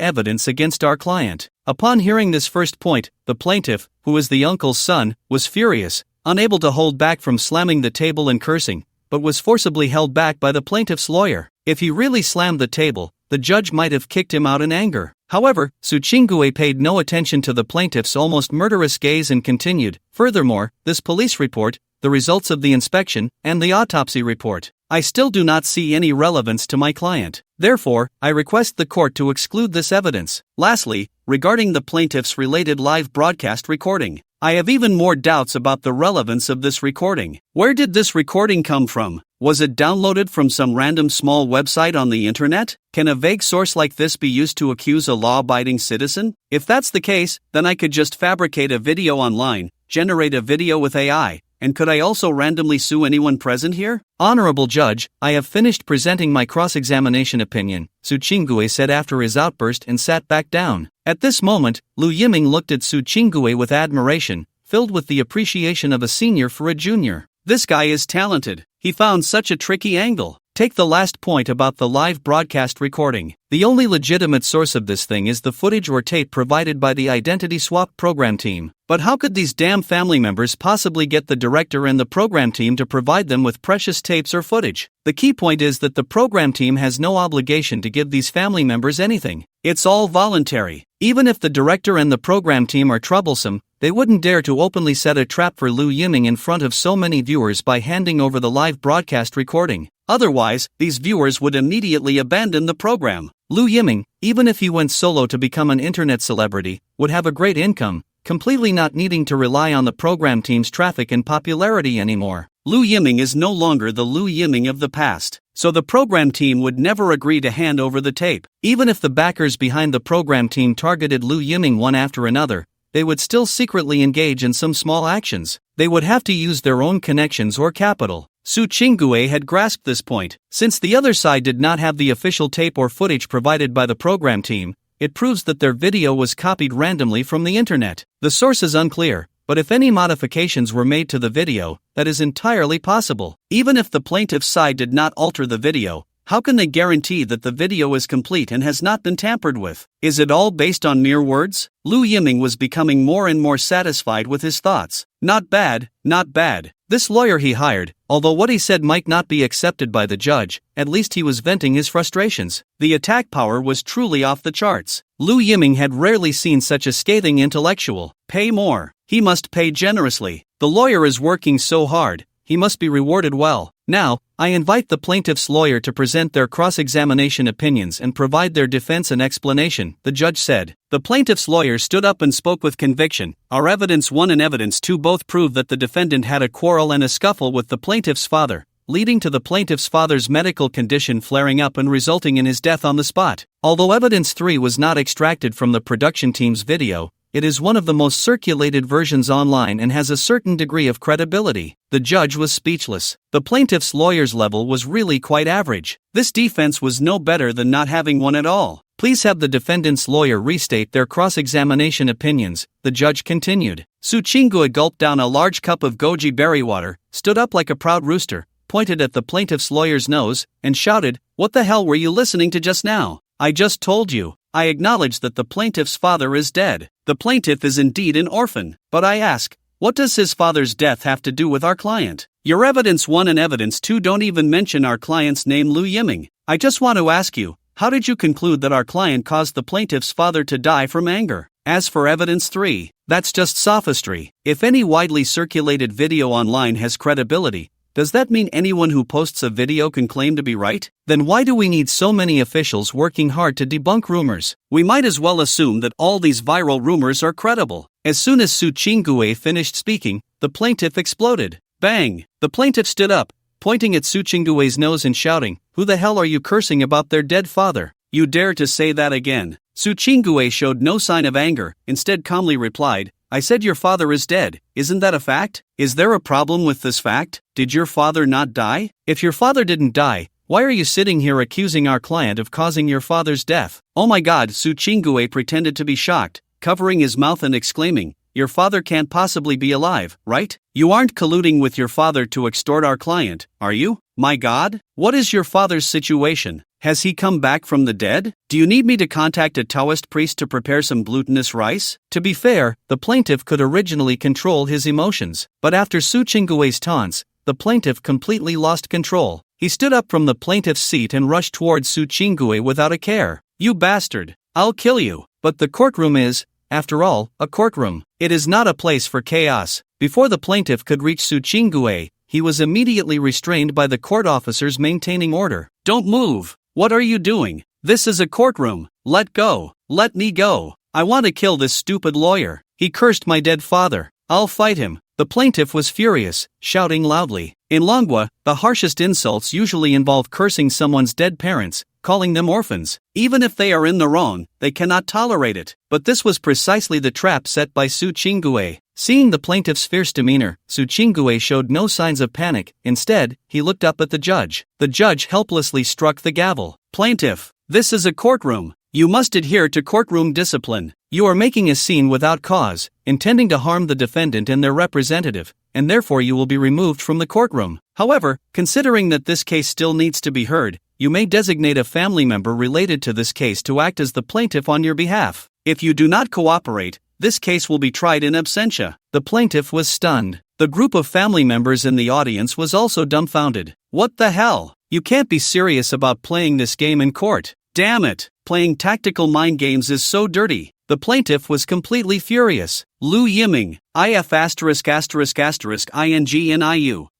evidence against our client. Upon hearing this first point, the plaintiff, who is the uncle's son, was furious, unable to hold back from slamming the table and cursing, but was forcibly held back by the plaintiff's lawyer. If he really slammed the table, the judge might have kicked him out in anger. However, Su Qinggue paid no attention to the plaintiff's almost murderous gaze and continued, "Furthermore, this police report, the results of the inspection, and the autopsy report, I still do not see any relevance to my client. Therefore, I request the court to exclude this evidence." Lastly, regarding the plaintiff's related live broadcast recording, I have even more doubts about the relevance of this recording. Where did this recording come from? Was it downloaded from some random small website on the internet? Can a vague source like this be used to accuse a law-abiding citizen? If that's the case, then I could just fabricate a video online, generate a video with AI, and could I also randomly sue anyone present here? Honorable Judge, I have finished presenting my cross-examination opinion, Su Qinggue said after his outburst and sat back down. At this moment, Lu Yiming looked at Su Qinggue with admiration, filled with the appreciation of a senior for a junior. This guy is talented. He found such a tricky angle. Take the last point about the live broadcast recording. The only legitimate source of this thing is the footage or tape provided by the identity swap program team. But how could these damn family members possibly get the director and the program team to provide them with precious tapes or footage? The key point is that the program team has no obligation to give these family members anything. It's all voluntary. Even if the director and the program team are troublesome, they wouldn't dare to openly set a trap for Liu Yiming in front of so many viewers by handing over the live broadcast recording. Otherwise, these viewers would immediately abandon the program. Liu Yiming, even if he went solo to become an internet celebrity, would have a great income, completely not needing to rely on the program team's traffic and popularity anymore. Liu Yiming is no longer the Liu Yiming of the past, so the program team would never agree to hand over the tape. Even if the backers behind the program team targeted Liu Yiming one after another, they would still secretly engage in some small actions. They would have to use their own connections or capital. Su Qinggue had grasped this point. Since the other side did not have the official tape or footage provided by the program team, it proves that their video was copied randomly from the internet. The source is unclear, but if any modifications were made to the video, that is entirely possible. Even if the plaintiff's side did not alter the video, how can they guarantee that the video is complete and has not been tampered with? Is it all based on mere words? Liu Yiming was becoming more and more satisfied with his thoughts. Not bad, not bad. This lawyer he hired, although what he said might not be accepted by the judge, at least he was venting his frustrations. The attack power was truly off the charts. Liu Yiming had rarely seen such a scathing intellectual. Pay more. He must pay generously. The lawyer is working so hard, he must be rewarded well. Now, I invite the plaintiff's lawyer to present their cross-examination opinions and provide their defense and explanation, the judge said. The plaintiff's lawyer stood up and spoke with conviction. Our evidence 1 and evidence 2 both prove that the defendant had a quarrel and a scuffle with the plaintiff's father, leading to the plaintiff's father's medical condition flaring up and resulting in his death on the spot. Although evidence 3 was not extracted from the production team's video, it is one of the most circulated versions online and has a certain degree of credibility. The judge was speechless. The plaintiff's lawyer's level was really quite average. This defense was no better than not having one at all. Please have the defendant's lawyer restate their cross-examination opinions, the judge continued. Su Qinggue gulped down a large cup of goji berry water, stood up like a proud rooster, pointed at the plaintiff's lawyer's nose, and shouted, "What the hell were you listening to just now? I just told you. I acknowledge that the plaintiff's father is dead. The plaintiff is indeed an orphan. But I ask, what does his father's death have to do with our client? Your evidence 1 and evidence 2 don't even mention our client's name, Liu Yiming. I just want to ask you, how did you conclude that our client caused the plaintiff's father to die from anger? As for evidence 3, that's just sophistry. If any widely circulated video online has credibility, does that mean anyone who posts a video can claim to be right? Then why do we need so many officials working hard to debunk rumors? We might as well assume that all these viral rumors are credible. As soon as Su Qinggue finished speaking, the plaintiff exploded. Bang! The plaintiff stood up, pointing at Su Qinggue's nose and shouting, "Who the hell are you cursing about their dead father? You dare to say that again?" Su Qinggue showed no sign of anger, instead calmly replied, "I said your father is dead. Isn't that a fact? Is there a problem with this fact? Did your father not die? If your father didn't die, why are you sitting here accusing our client of causing your father's death?" "Oh my god," Su Qinggue pretended to be shocked, covering his mouth and exclaiming, "Your father can't possibly be alive, right? You aren't colluding with your father to extort our client, are you? My god? What is your father's situation? Has he come back from the dead? Do you need me to contact a Taoist priest to prepare some glutinous rice?" To be fair, the plaintiff could originally control his emotions, but after Su Qinggue's taunts, the plaintiff completely lost control. He stood up from the plaintiff's seat and rushed towards Su Qinggue without a care. "You bastard! I'll kill you!" But the courtroom is, after all, a courtroom. It is not a place for chaos. Before the plaintiff could reach Su Qinggue, he was immediately restrained by the court officers maintaining order. "Don't move! What are you doing? This is a courtroom. Let go. Let me go. I want to kill this stupid lawyer. He cursed my dead father. I'll fight him." The plaintiff was furious, shouting loudly. In Longwa, the harshest insults usually involve cursing someone's dead parents, calling them orphans. Even if they are in the wrong, they cannot tolerate it. But this was precisely the trap set by Su Qinggue. Seeing the plaintiff's fierce demeanor, Su Qinggue showed no signs of panic. Instead, he looked up at the judge. The judge helplessly struck the gavel. "Plaintiff, this is a courtroom. You must adhere to courtroom discipline. You are making a scene without cause, intending to harm the defendant and their representative, and therefore you will be removed from the courtroom. However, considering that this case still needs to be heard, you may designate a family member related to this case to act as the plaintiff on your behalf. If you do not cooperate, this case will be tried in absentia. The plaintiff was stunned. The group of family members in the audience was also dumbfounded. What the hell? You can't be serious about playing this game in court. Damn it! Playing tactical mind games is so dirty. The plaintiff was completely furious. Lu Yiming, IF*****INGNIU.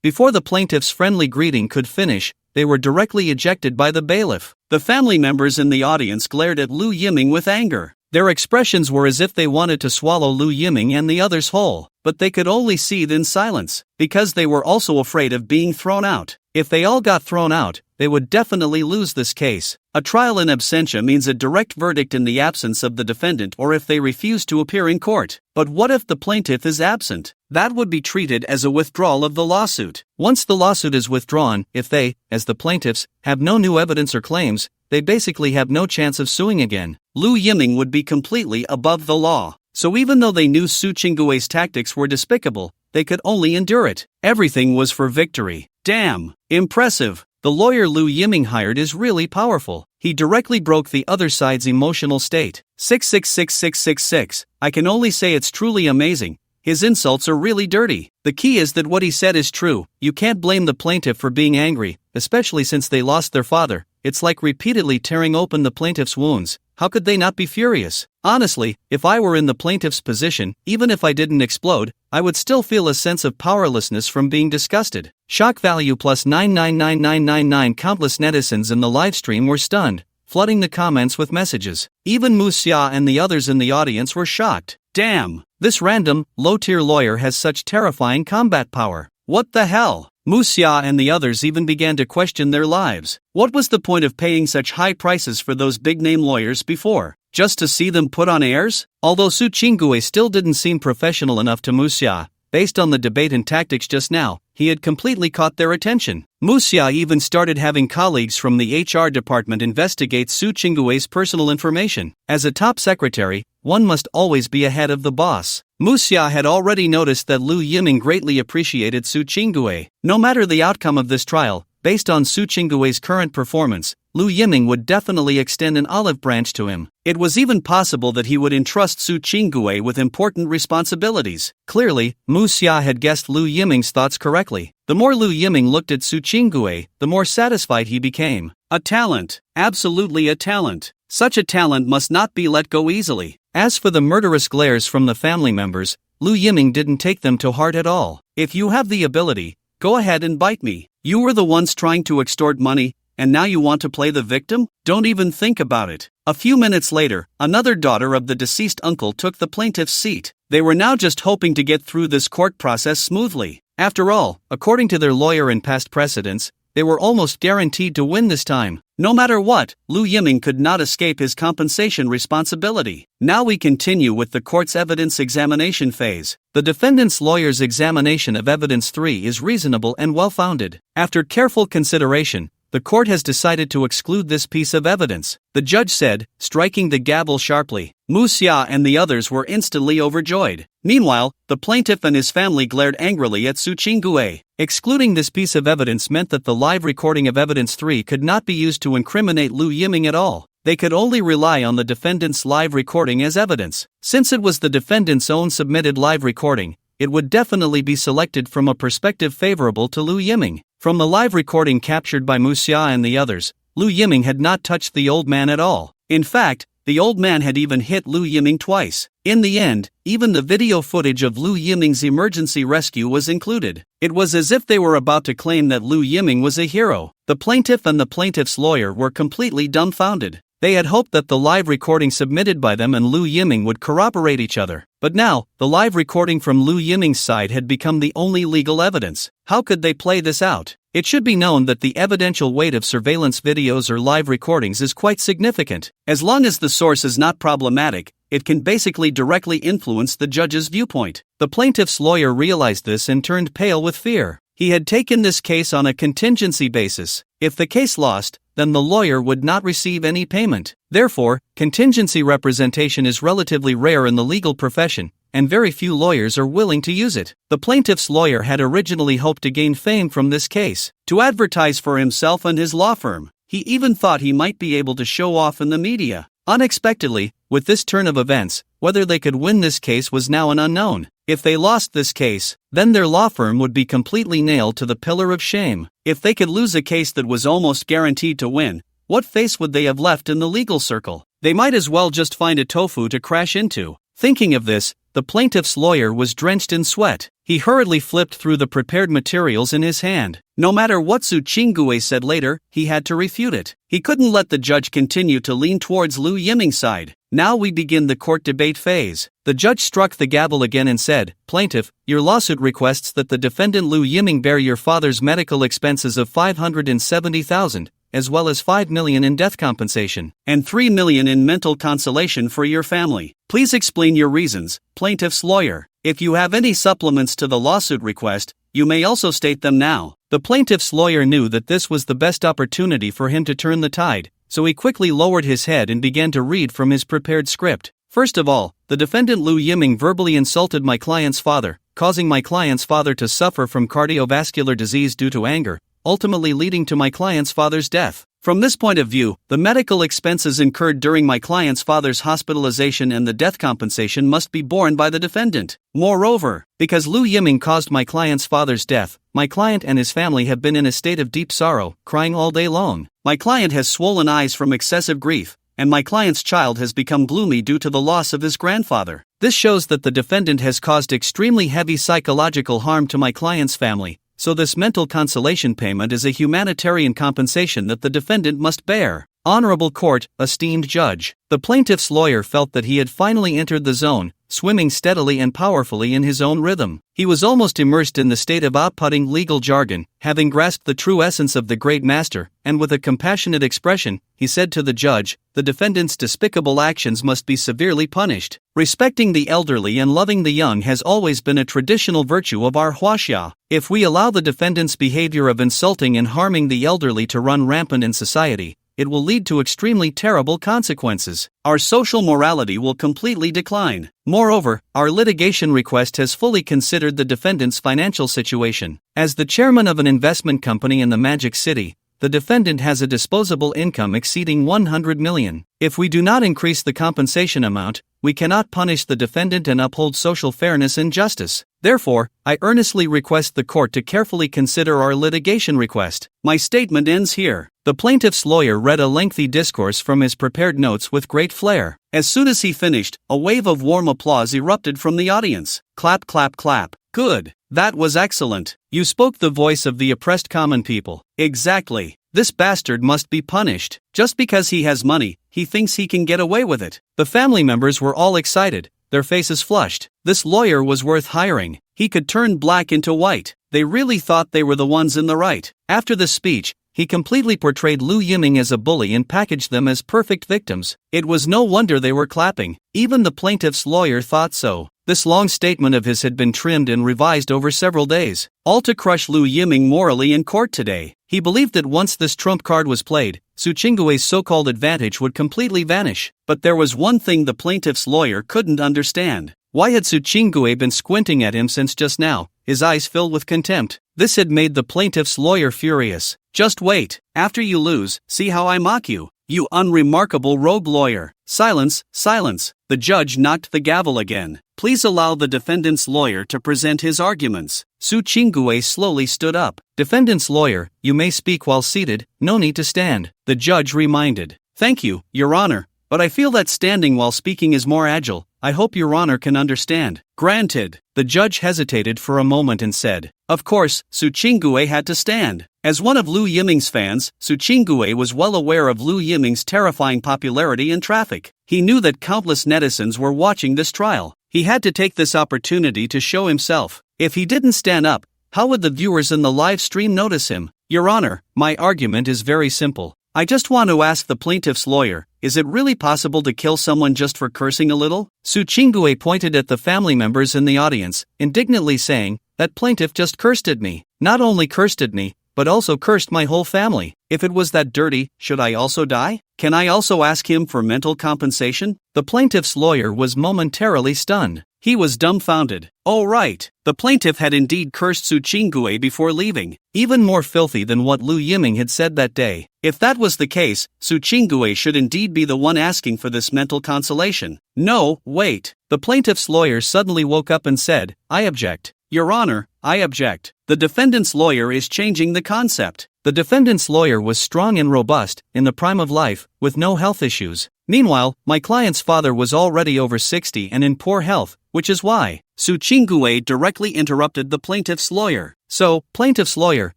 Before the plaintiff's friendly greeting could finish, they were directly ejected by the bailiff. The family members in the audience glared at Lu Yiming with anger. Their expressions were as if they wanted to swallow Lu Yiming and the others whole, but they could only seethe in silence, because they were also afraid of being thrown out. If they all got thrown out, they would definitely lose this case. A trial in absentia means a direct verdict in the absence of the defendant or if they refuse to appear in court. But what if the plaintiff is absent? That would be treated as a withdrawal of the lawsuit. Once the lawsuit is withdrawn, if they, as the plaintiffs, have no new evidence or claims, they basically have no chance of suing again. Lu Yiming would be completely above the law. So even though they knew Su Qinggui's tactics were despicable, they could only endure it. Everything was for victory. Damn! Impressive! The lawyer Lu Yiming hired is really powerful. He directly broke the other side's emotional state. 666666. I can only say it's truly amazing. His insults are really dirty. The key is that what he said is true. You can't blame the plaintiff for being angry, especially since they lost their father. It's like repeatedly tearing open the plaintiff's wounds. How could they not be furious? Honestly, if I were in the plaintiff's position, even if I didn't explode, I would still feel a sense of powerlessness from being disgusted. Shock value plus 999999. Countless netizens in the livestream were stunned, flooding the comments with messages. Even Mu Xia and the others in the audience were shocked. Damn! This random, low-tier lawyer has such terrifying combat power. What the hell? Mu Xia and the others even began to question their lives. What was the point of paying such high prices for those big-name lawyers before? Just to see them put on airs? Although Su Qinggui still didn't seem professional enough to Mu Xia, based on the debate and tactics just now, he had completely caught their attention. Mu Xia even started having colleagues from the HR department investigate Su Qinggui's personal information. As a top secretary, one must always be ahead of the boss. Mu Xia had already noticed that Lu Yiming greatly appreciated Su Qinggui. No matter the outcome of this trial, based on Su Qinggui's current performance, Lu Yiming would definitely extend an olive branch to him. It was even possible that he would entrust Su Qinggui with important responsibilities. Clearly, Mu Xia had guessed Lu Yiming's thoughts correctly. The more Lu Yiming looked at Su Qinggui, the more satisfied he became. A talent. Absolutely a talent. Such a talent must not be let go easily. As for the murderous glares from the family members, Lu Yiming didn't take them to heart at all. If you have the ability, go ahead and bite me. You were the ones trying to extort money, and now you want to play the victim? Don't even think about it. A few minutes later, another daughter of the deceased uncle took the plaintiff's seat. They were now just hoping to get through this court process smoothly. After all, according to their lawyer and past precedents, they were almost guaranteed to win this time. No matter what, Lu Yiming could not escape his compensation responsibility. Now we continue with the court's evidence examination phase. The defendant's lawyer's examination of evidence 3 is reasonable and well-founded. After careful consideration, the court has decided to exclude this piece of evidence, the judge said, striking the gavel sharply. Mu Xia and the others were instantly overjoyed. Meanwhile, the plaintiff and his family glared angrily at Su Qinggui. Excluding this piece of evidence meant that the live recording of evidence 3 could not be used to incriminate Lu Yiming at all. They could only rely on the defendant's live recording as evidence. Since it was the defendant's own submitted live recording, it would definitely be selected from a perspective favorable to Lu Yiming. From the live recording captured by Mu Xia and the others, Lu Yiming had not touched the old man at all. In fact, the old man had even hit Lu Yiming twice. In the end, even the video footage of Lu Yiming's emergency rescue was included. It was as if they were about to claim that Lu Yiming was a hero. The plaintiff and the plaintiff's lawyer were completely dumbfounded. They had hoped that the live recording submitted by them and Lu Yiming would corroborate each other. But now, the live recording from Lu Yiming's side had become the only legal evidence. How could they play this out? It should be known that the evidential weight of surveillance videos or live recordings is quite significant. As long as the source is not problematic, it can basically directly influence the judge's viewpoint. The plaintiff's lawyer realized this and turned pale with fear. He had taken this case on a contingency basis. If the case lost, then the lawyer would not receive any payment. Therefore, contingency representation is relatively rare in the legal profession, and very few lawyers are willing to use it. The plaintiff's lawyer had originally hoped to gain fame from this case, to advertise for himself and his law firm. He even thought he might be able to show off in the media. Unexpectedly, with this turn of events, whether they could win this case was now an unknown. If they lost this case, then their law firm would be completely nailed to the pillar of shame. If they could lose a case that was almost guaranteed to win, what face would they have left in the legal circle? They might as well just find a tofu to crash into. Thinking of this, the plaintiff's lawyer was drenched in sweat. He hurriedly flipped through the prepared materials in his hand. No matter what Su Qinggue said later, he had to refute it. He couldn't let the judge continue to lean towards Lu Yiming's side. Now we begin the court debate phase. The judge struck the gavel again and said, "Plaintiff, your lawsuit requests that the defendant Lu Yiming bear your father's medical expenses of 570,000, as well as 5 million in death compensation, and 3 million in mental consolation for your family. Please explain your reasons, plaintiff's lawyer. If you have any supplements to the lawsuit request, you may also state them now." The plaintiff's lawyer knew that this was the best opportunity for him to turn the tide, so he quickly lowered his head and began to read from his prepared script. First of all, the defendant Lu Yiming verbally insulted my client's father, causing my client's father to suffer from cardiovascular disease due to anger, ultimately leading to my client's father's death. From this point of view, the medical expenses incurred during my client's father's hospitalization and the death compensation must be borne by the defendant. Moreover, because Lu Yiming caused my client's father's death, my client and his family have been in a state of deep sorrow, crying all day long. My client has swollen eyes from excessive grief, and my client's child has become gloomy due to the loss of his grandfather. This shows that the defendant has caused extremely heavy psychological harm to my client's family, so this mental consolation payment is a humanitarian compensation that the defendant must bear. Honorable court, esteemed judge. The plaintiff's lawyer felt that he had finally entered the zone, swimming steadily and powerfully in his own rhythm. He was almost immersed in the state of outputting legal jargon, having grasped the true essence of the great master, and with a compassionate expression, he said to the judge, "The defendant's despicable actions must be severely punished. Respecting the elderly and loving the young has always been a traditional virtue of our Huaxia. If we allow the defendant's behavior of insulting and harming the elderly to run rampant in society, it will lead to extremely terrible consequences. Our social morality will completely decline. Moreover, our litigation request has fully considered the defendant's financial situation. As the chairman of an investment company in the Magic City, the defendant has a disposable income exceeding 100 million. If we do not increase the compensation amount, we cannot punish the defendant and uphold social fairness and justice. Therefore, I earnestly request the court to carefully consider our litigation request. My statement ends here." The plaintiff's lawyer read a lengthy discourse from his prepared notes with great flair. As soon as he finished, a wave of warm applause erupted from the audience. Clap, clap, clap. Good. That was excellent. You spoke the voice of the oppressed common people. Exactly. This bastard must be punished. Just because he has money, he thinks he can get away with it. The family members were all excited, their faces flushed. This lawyer was worth hiring. He could turn black into white. They really thought they were the ones in the right. After the speech, he completely portrayed Lu Yiming as a bully and packaged them as perfect victims. It was no wonder they were clapping. Even the plaintiff's lawyer thought so. This long statement of his had been trimmed and revised over several days, all to crush Lu Yiming morally in court today. He believed that once this trump card was played, Su Qinggue's so-called advantage would completely vanish. But there was one thing the plaintiff's lawyer couldn't understand. Why had Su Qinggue been squinting at him since just now, his eyes filled with contempt? This had made the plaintiff's lawyer furious. "Just wait. After you lose, see how I mock you. You unremarkable rogue lawyer." Silence, silence. The judge knocked the gavel again. "Please allow the defendant's lawyer to present his arguments." Su Qinggue slowly stood up. "Defendant's lawyer, you may speak while seated, no need to stand," the judge reminded. "Thank you, Your Honor, but I feel that standing while speaking is more agile. I hope Your Honor can understand." "Granted." The judge hesitated for a moment and said, "Of course, Su Qinggue had to stand." As one of Lu Yiming's fans, Su Qinggue was well aware of Lu Yiming's terrifying popularity in traffic. He knew that countless netizens were watching this trial. He had to take this opportunity to show himself. If he didn't stand up, how would the viewers in the live stream notice him? "Your Honor, my argument is very simple. I just want to ask the plaintiff's lawyer, is it really possible to kill someone just for cursing a little?" Su Qinggue pointed at the family members in the audience, indignantly saying, "That plaintiff just cursed at me. Not only cursed at me, but also cursed my whole family. If it was that dirty, should I also die? Can I also ask him for mental compensation?" The plaintiff's lawyer was momentarily stunned. He was dumbfounded. Oh right, the plaintiff had indeed cursed Su Qinggue before leaving, even more filthy than what Lu Yiming had said that day. If that was the case, Su Qinggue should indeed be the one asking for this mental consolation. No, wait. The plaintiff's lawyer suddenly woke up and said, I object. Your Honor, I object. The defendant's lawyer is changing the concept. The defendant's lawyer was strong and robust, in the prime of life, with no health issues. Meanwhile, my client's father was already over 60 and in poor health, which is why Su Qinggue directly interrupted the plaintiff's lawyer. So, plaintiff's lawyer,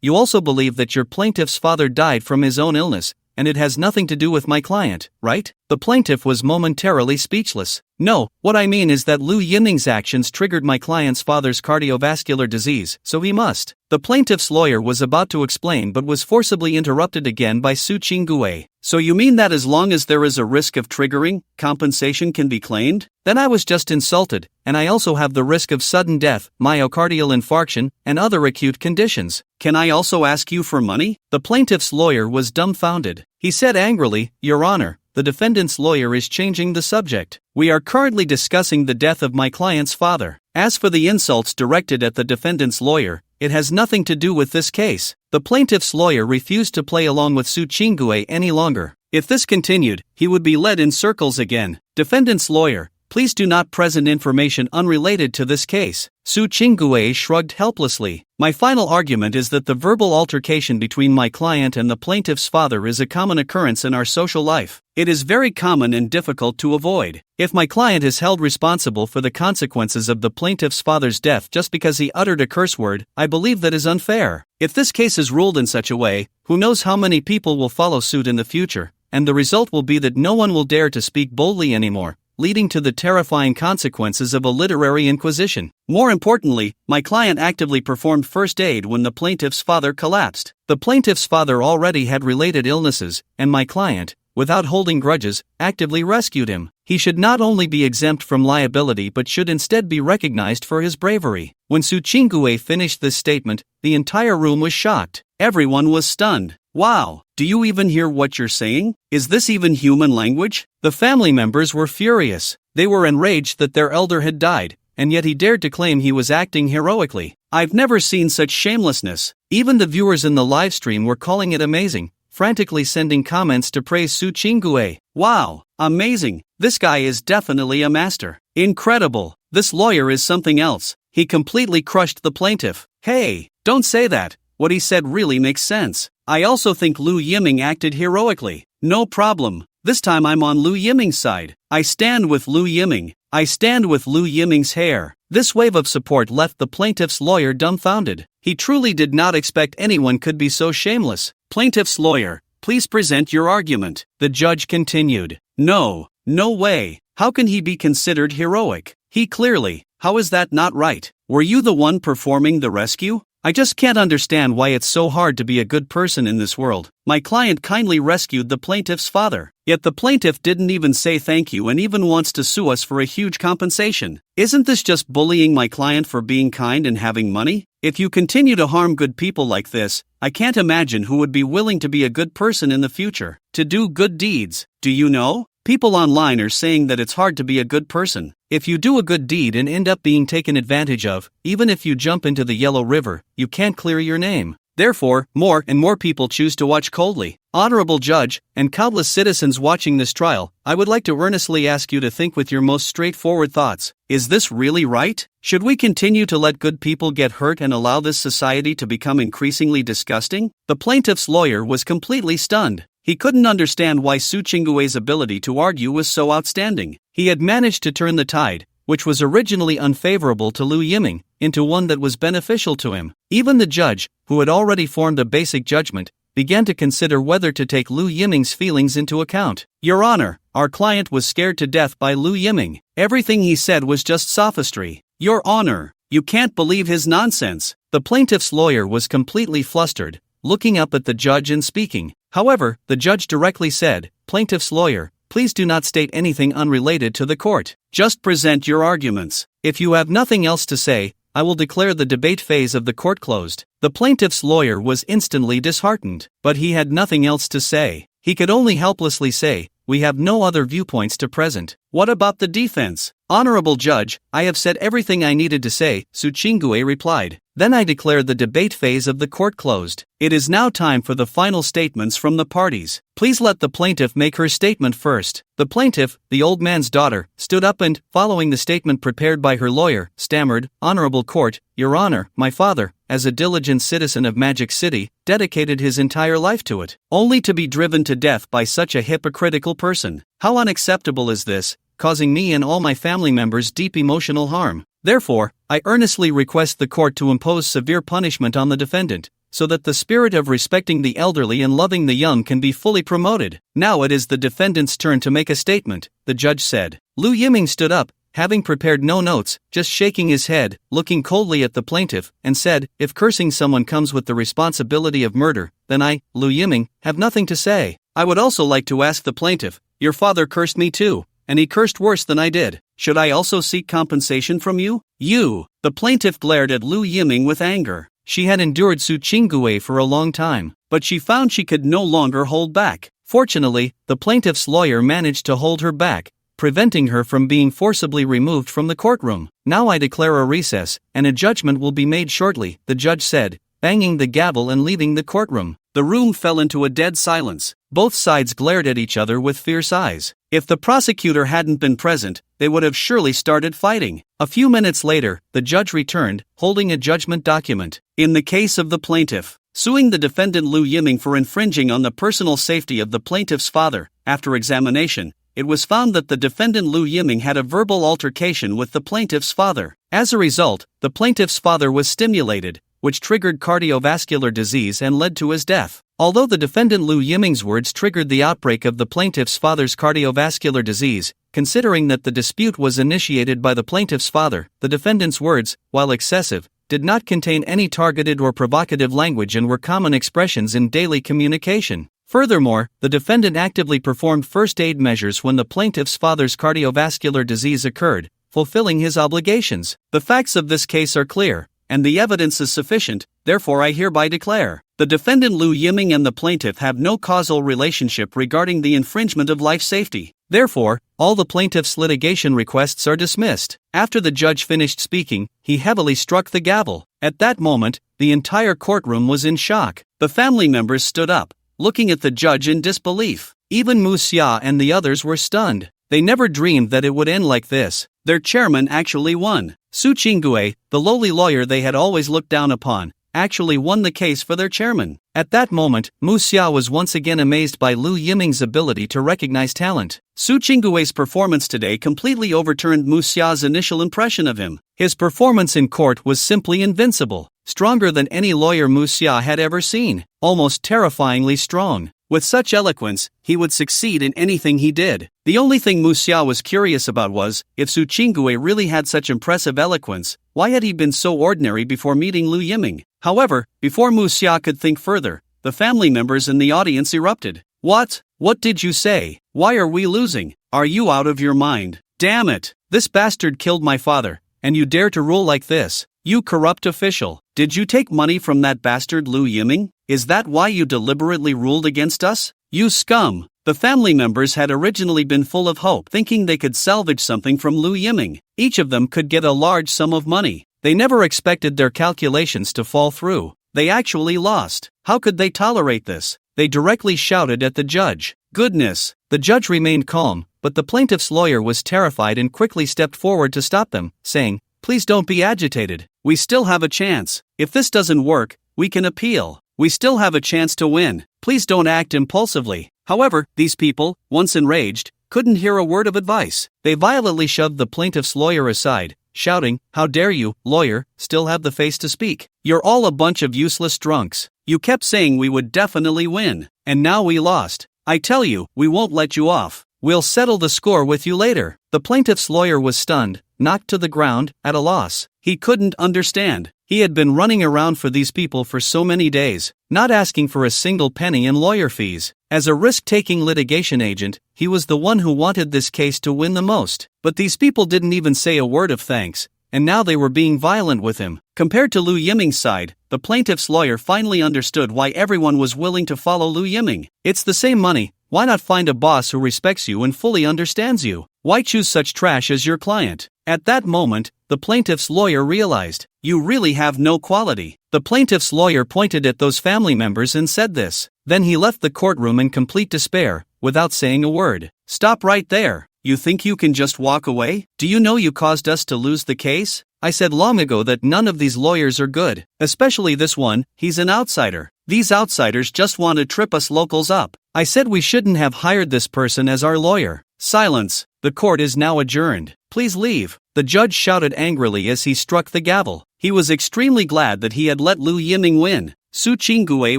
you also believe that your plaintiff's father died from his own illness, and it has nothing to do with my client, right? The plaintiff was momentarily speechless. No, what I mean is that Lu Yiming's actions triggered my client's father's cardiovascular disease, so he must. The plaintiff's lawyer was about to explain but was forcibly interrupted again by Su Qinggue. So you mean that as long as there is a risk of triggering, compensation can be claimed? Then I was just insulted, and I also have the risk of sudden death, myocardial infarction, and other acute conditions. Can I also ask you for money? The plaintiff's lawyer was dumbfounded. He said angrily, Your Honor, the defendant's lawyer is changing the subject. We are currently discussing the death of my client's father. As for the insults directed at the defendant's lawyer, it has nothing to do with this case. The plaintiff's lawyer refused to play along with Su Qinggue any longer. If this continued, he would be led in circles again. Defendant's lawyer, please do not present information unrelated to this case. Su Qinggue shrugged helplessly. My final argument is that the verbal altercation between my client and the plaintiff's father is a common occurrence in our social life. It is very common and difficult to avoid. If my client is held responsible for the consequences of the plaintiff's father's death just because he uttered a curse word, I believe that is unfair. If this case is ruled in such a way, who knows how many people will follow suit in the future, and the result will be that no one will dare to speak boldly anymore, leading to the terrifying consequences of a literary inquisition. More importantly, my client actively performed first aid when the plaintiff's father collapsed. The plaintiff's father already had related illnesses, and my client, without holding grudges, actively rescued him. He should not only be exempt from liability but should instead be recognized for his bravery. When Su Qinggue finished this statement, the entire room was shocked. Everyone was stunned. Wow, do you even hear what you're saying? Is this even human language? The family members were furious. They were enraged that their elder had died, and yet he dared to claim he was acting heroically. I've never seen such shamelessness. Even the viewers in the live stream were calling it amazing, frantically sending comments to praise Su Qinggue. Wow, amazing. This guy is definitely a master. Incredible. This lawyer is something else. He completely crushed the plaintiff. Hey, don't say that. What he said really makes sense. I also think Lu Yiming acted heroically. No problem. This time I'm on Lu Yiming's side. I stand with Lu Yiming. I stand with Lu Yiming's hair. This wave of support left the plaintiff's lawyer dumbfounded. He truly did not expect anyone could be so shameless. Plaintiff's lawyer, please present your argument. The judge continued. No way. How can he be considered heroic? He clearly, how is that not right? Were you the one performing the rescue? I just can't understand why it's so hard to be a good person in this world. My client kindly rescued the plaintiff's father, yet the plaintiff didn't even say thank you and even wants to sue us for a huge compensation. Isn't this just bullying my client for being kind and having money? If you continue to harm good people like this, I can't imagine who would be willing to be a good person in the future, to do good deeds. Do you know? People online are saying that it's hard to be a good person. If you do a good deed and end up being taken advantage of, even if you jump into the Yellow River, you can't clear your name. Therefore, more and more people choose to watch coldly. Honorable judge, and countless citizens watching this trial, I would like to earnestly ask you to think with your most straightforward thoughts. Is this really right? Should we continue to let good people get hurt and allow this society to become increasingly disgusting? The plaintiff's lawyer was completely stunned. He couldn't understand why Su Qinggue's ability to argue was so outstanding. He had managed to turn the tide, which was originally unfavorable to Lu Yiming, into one that was beneficial to him. Even the judge, who had already formed a basic judgment, began to consider whether to take Lu Yiming's feelings into account. Your Honor, our client was scared to death by Lu Yiming. Everything he said was just sophistry. Your Honor, you can't believe his nonsense. The plaintiff's lawyer was completely flustered, looking up at the judge and speaking. However, the judge directly said, Plaintiff's lawyer, please do not state anything unrelated to the court. Just present your arguments. If you have nothing else to say, I will declare the debate phase of the court closed. The plaintiff's lawyer was instantly disheartened, but he had nothing else to say. He could only helplessly say, we have no other viewpoints to present. What about the defense? Honorable Judge, I have said everything I needed to say, Su Chingue replied. Then I declared the debate phase of the court closed. It is now time for the final statements from the parties. Please let the plaintiff make her statement first. The plaintiff, the old man's daughter, stood up and, following the statement prepared by her lawyer, stammered, Honorable Court, Your Honor, my father, as a diligent citizen of Magic City, dedicated his entire life to it, only to be driven to death by such a hypocritical person. How unacceptable is this, causing me and all my family members deep emotional harm. Therefore, I earnestly request the court to impose severe punishment on the defendant, so that the spirit of respecting the elderly and loving the young can be fully promoted. Now it is the defendant's turn to make a statement, the judge said. Lu Yiming stood up, having prepared no notes, just shaking his head, looking coldly at the plaintiff, and said, If cursing someone comes with the responsibility of murder, then I, Lu Yiming, have nothing to say. I would also like to ask the plaintiff, Your father cursed me too, and he cursed worse than I did. Should I also seek compensation from you? You! The plaintiff glared at Lu Yiming with anger. She had endured Su Chingue for a long time, but she found she could no longer hold back. Fortunately, the plaintiff's lawyer managed to hold her back, preventing her from being forcibly removed from the courtroom. Now I declare a recess, and a judgment will be made shortly, the judge said, banging the gavel and leaving the courtroom. The room fell into a dead silence. Both sides glared at each other with fierce eyes. If the prosecutor hadn't been present, they would have surely started fighting. A few minutes later, the judge returned, holding a judgment document. In the case of the plaintiff, suing the defendant Lu Yiming for infringing on the personal safety of the plaintiff's father, after examination, it was found that the defendant Lu Yiming had a verbal altercation with the plaintiff's father. As a result, the plaintiff's father was stimulated, which triggered cardiovascular disease and led to his death. Although the defendant Lu Yiming's words triggered the outbreak of the plaintiff's father's cardiovascular disease, considering that the dispute was initiated by the plaintiff's father, the defendant's words, while excessive, did not contain any targeted or provocative language and were common expressions in daily communication. Furthermore, the defendant actively performed first aid measures when the plaintiff's father's cardiovascular disease occurred, fulfilling his obligations. The facts of this case are clear, and the evidence is sufficient, therefore I hereby declare, the defendant Lu Yiming and the plaintiff have no causal relationship regarding the infringement of life safety. Therefore, all the plaintiff's litigation requests are dismissed. After the judge finished speaking, he heavily struck the gavel. At that moment, the entire courtroom was in shock. The family members stood up, looking at the judge in disbelief. Even Mu Xia and the others were stunned. They never dreamed that it would end like this. Their chairman actually won. Su Chingue, the lowly lawyer they had always looked down upon, actually won the case for their chairman. At that moment, Mu Xia was once again amazed by Lu Yiming's ability to recognize talent. Su Chingue's performance today completely overturned Mu Xia's initial impression of him. His performance in court was simply invincible, stronger than any lawyer Mu Xia had ever seen, almost terrifyingly strong. With such eloquence, he would succeed in anything he did. The only thing Mu Xia was curious about was, if Su Chingue really had such impressive eloquence, why had he been so ordinary before meeting Lu Yiming? However, before Mu Xia could think further, the family members in the audience erupted. What? What did you say? Why are we losing? Are you out of your mind? Damn it! This bastard killed my father, and you dare to rule like this? You corrupt official! Did you take money from that bastard Lu Yiming? Is that why you deliberately ruled against us? You scum! The family members had originally been full of hope, thinking they could salvage something from Lu Yiming. Each of them could get a large sum of money. They never expected their calculations to fall through. They actually lost. How could they tolerate this? They directly shouted at the judge. Goodness! The judge remained calm, but the plaintiff's lawyer was terrified and quickly stepped forward to stop them, saying, Please don't be agitated. We still have a chance. If this doesn't work, we can appeal. We still have a chance to win. Please don't act impulsively. However, these people, once enraged, couldn't hear a word of advice. They violently shoved the plaintiff's lawyer aside, shouting, How dare you, lawyer, still have the face to speak? You're all a bunch of useless drunks. You kept saying we would definitely win, and now we lost. I tell you, we won't let you off. We'll settle the score with you later. The plaintiff's lawyer was stunned, knocked to the ground, at a loss. He couldn't understand. He had been running around for these people for so many days, not asking for a single penny in lawyer fees. As a risk-taking litigation agent, he was the one who wanted this case to win the most. But these people didn't even say a word of thanks, and now they were being violent with him. Compared to Lu Yiming's side, the plaintiff's lawyer finally understood why everyone was willing to follow Lu Yiming. It's the same money, why not find a boss who respects you and fully understands you? Why choose such trash as your client? At that moment, the plaintiff's lawyer realized, you really have no quality. The plaintiff's lawyer pointed at those family members and said this. Then he left the courtroom in complete despair, without saying a word. Stop right there. You think you can just walk away? Do you know you caused us to lose the case? I said long ago that none of these lawyers are good, especially this one, he's an outsider. These outsiders just want to trip us locals up. I said we shouldn't have hired this person as our lawyer. Silence. The court is now adjourned. Please leave. The judge shouted angrily as he struck the gavel. He was extremely glad that he had let Lu Yiming win. Su Qinggue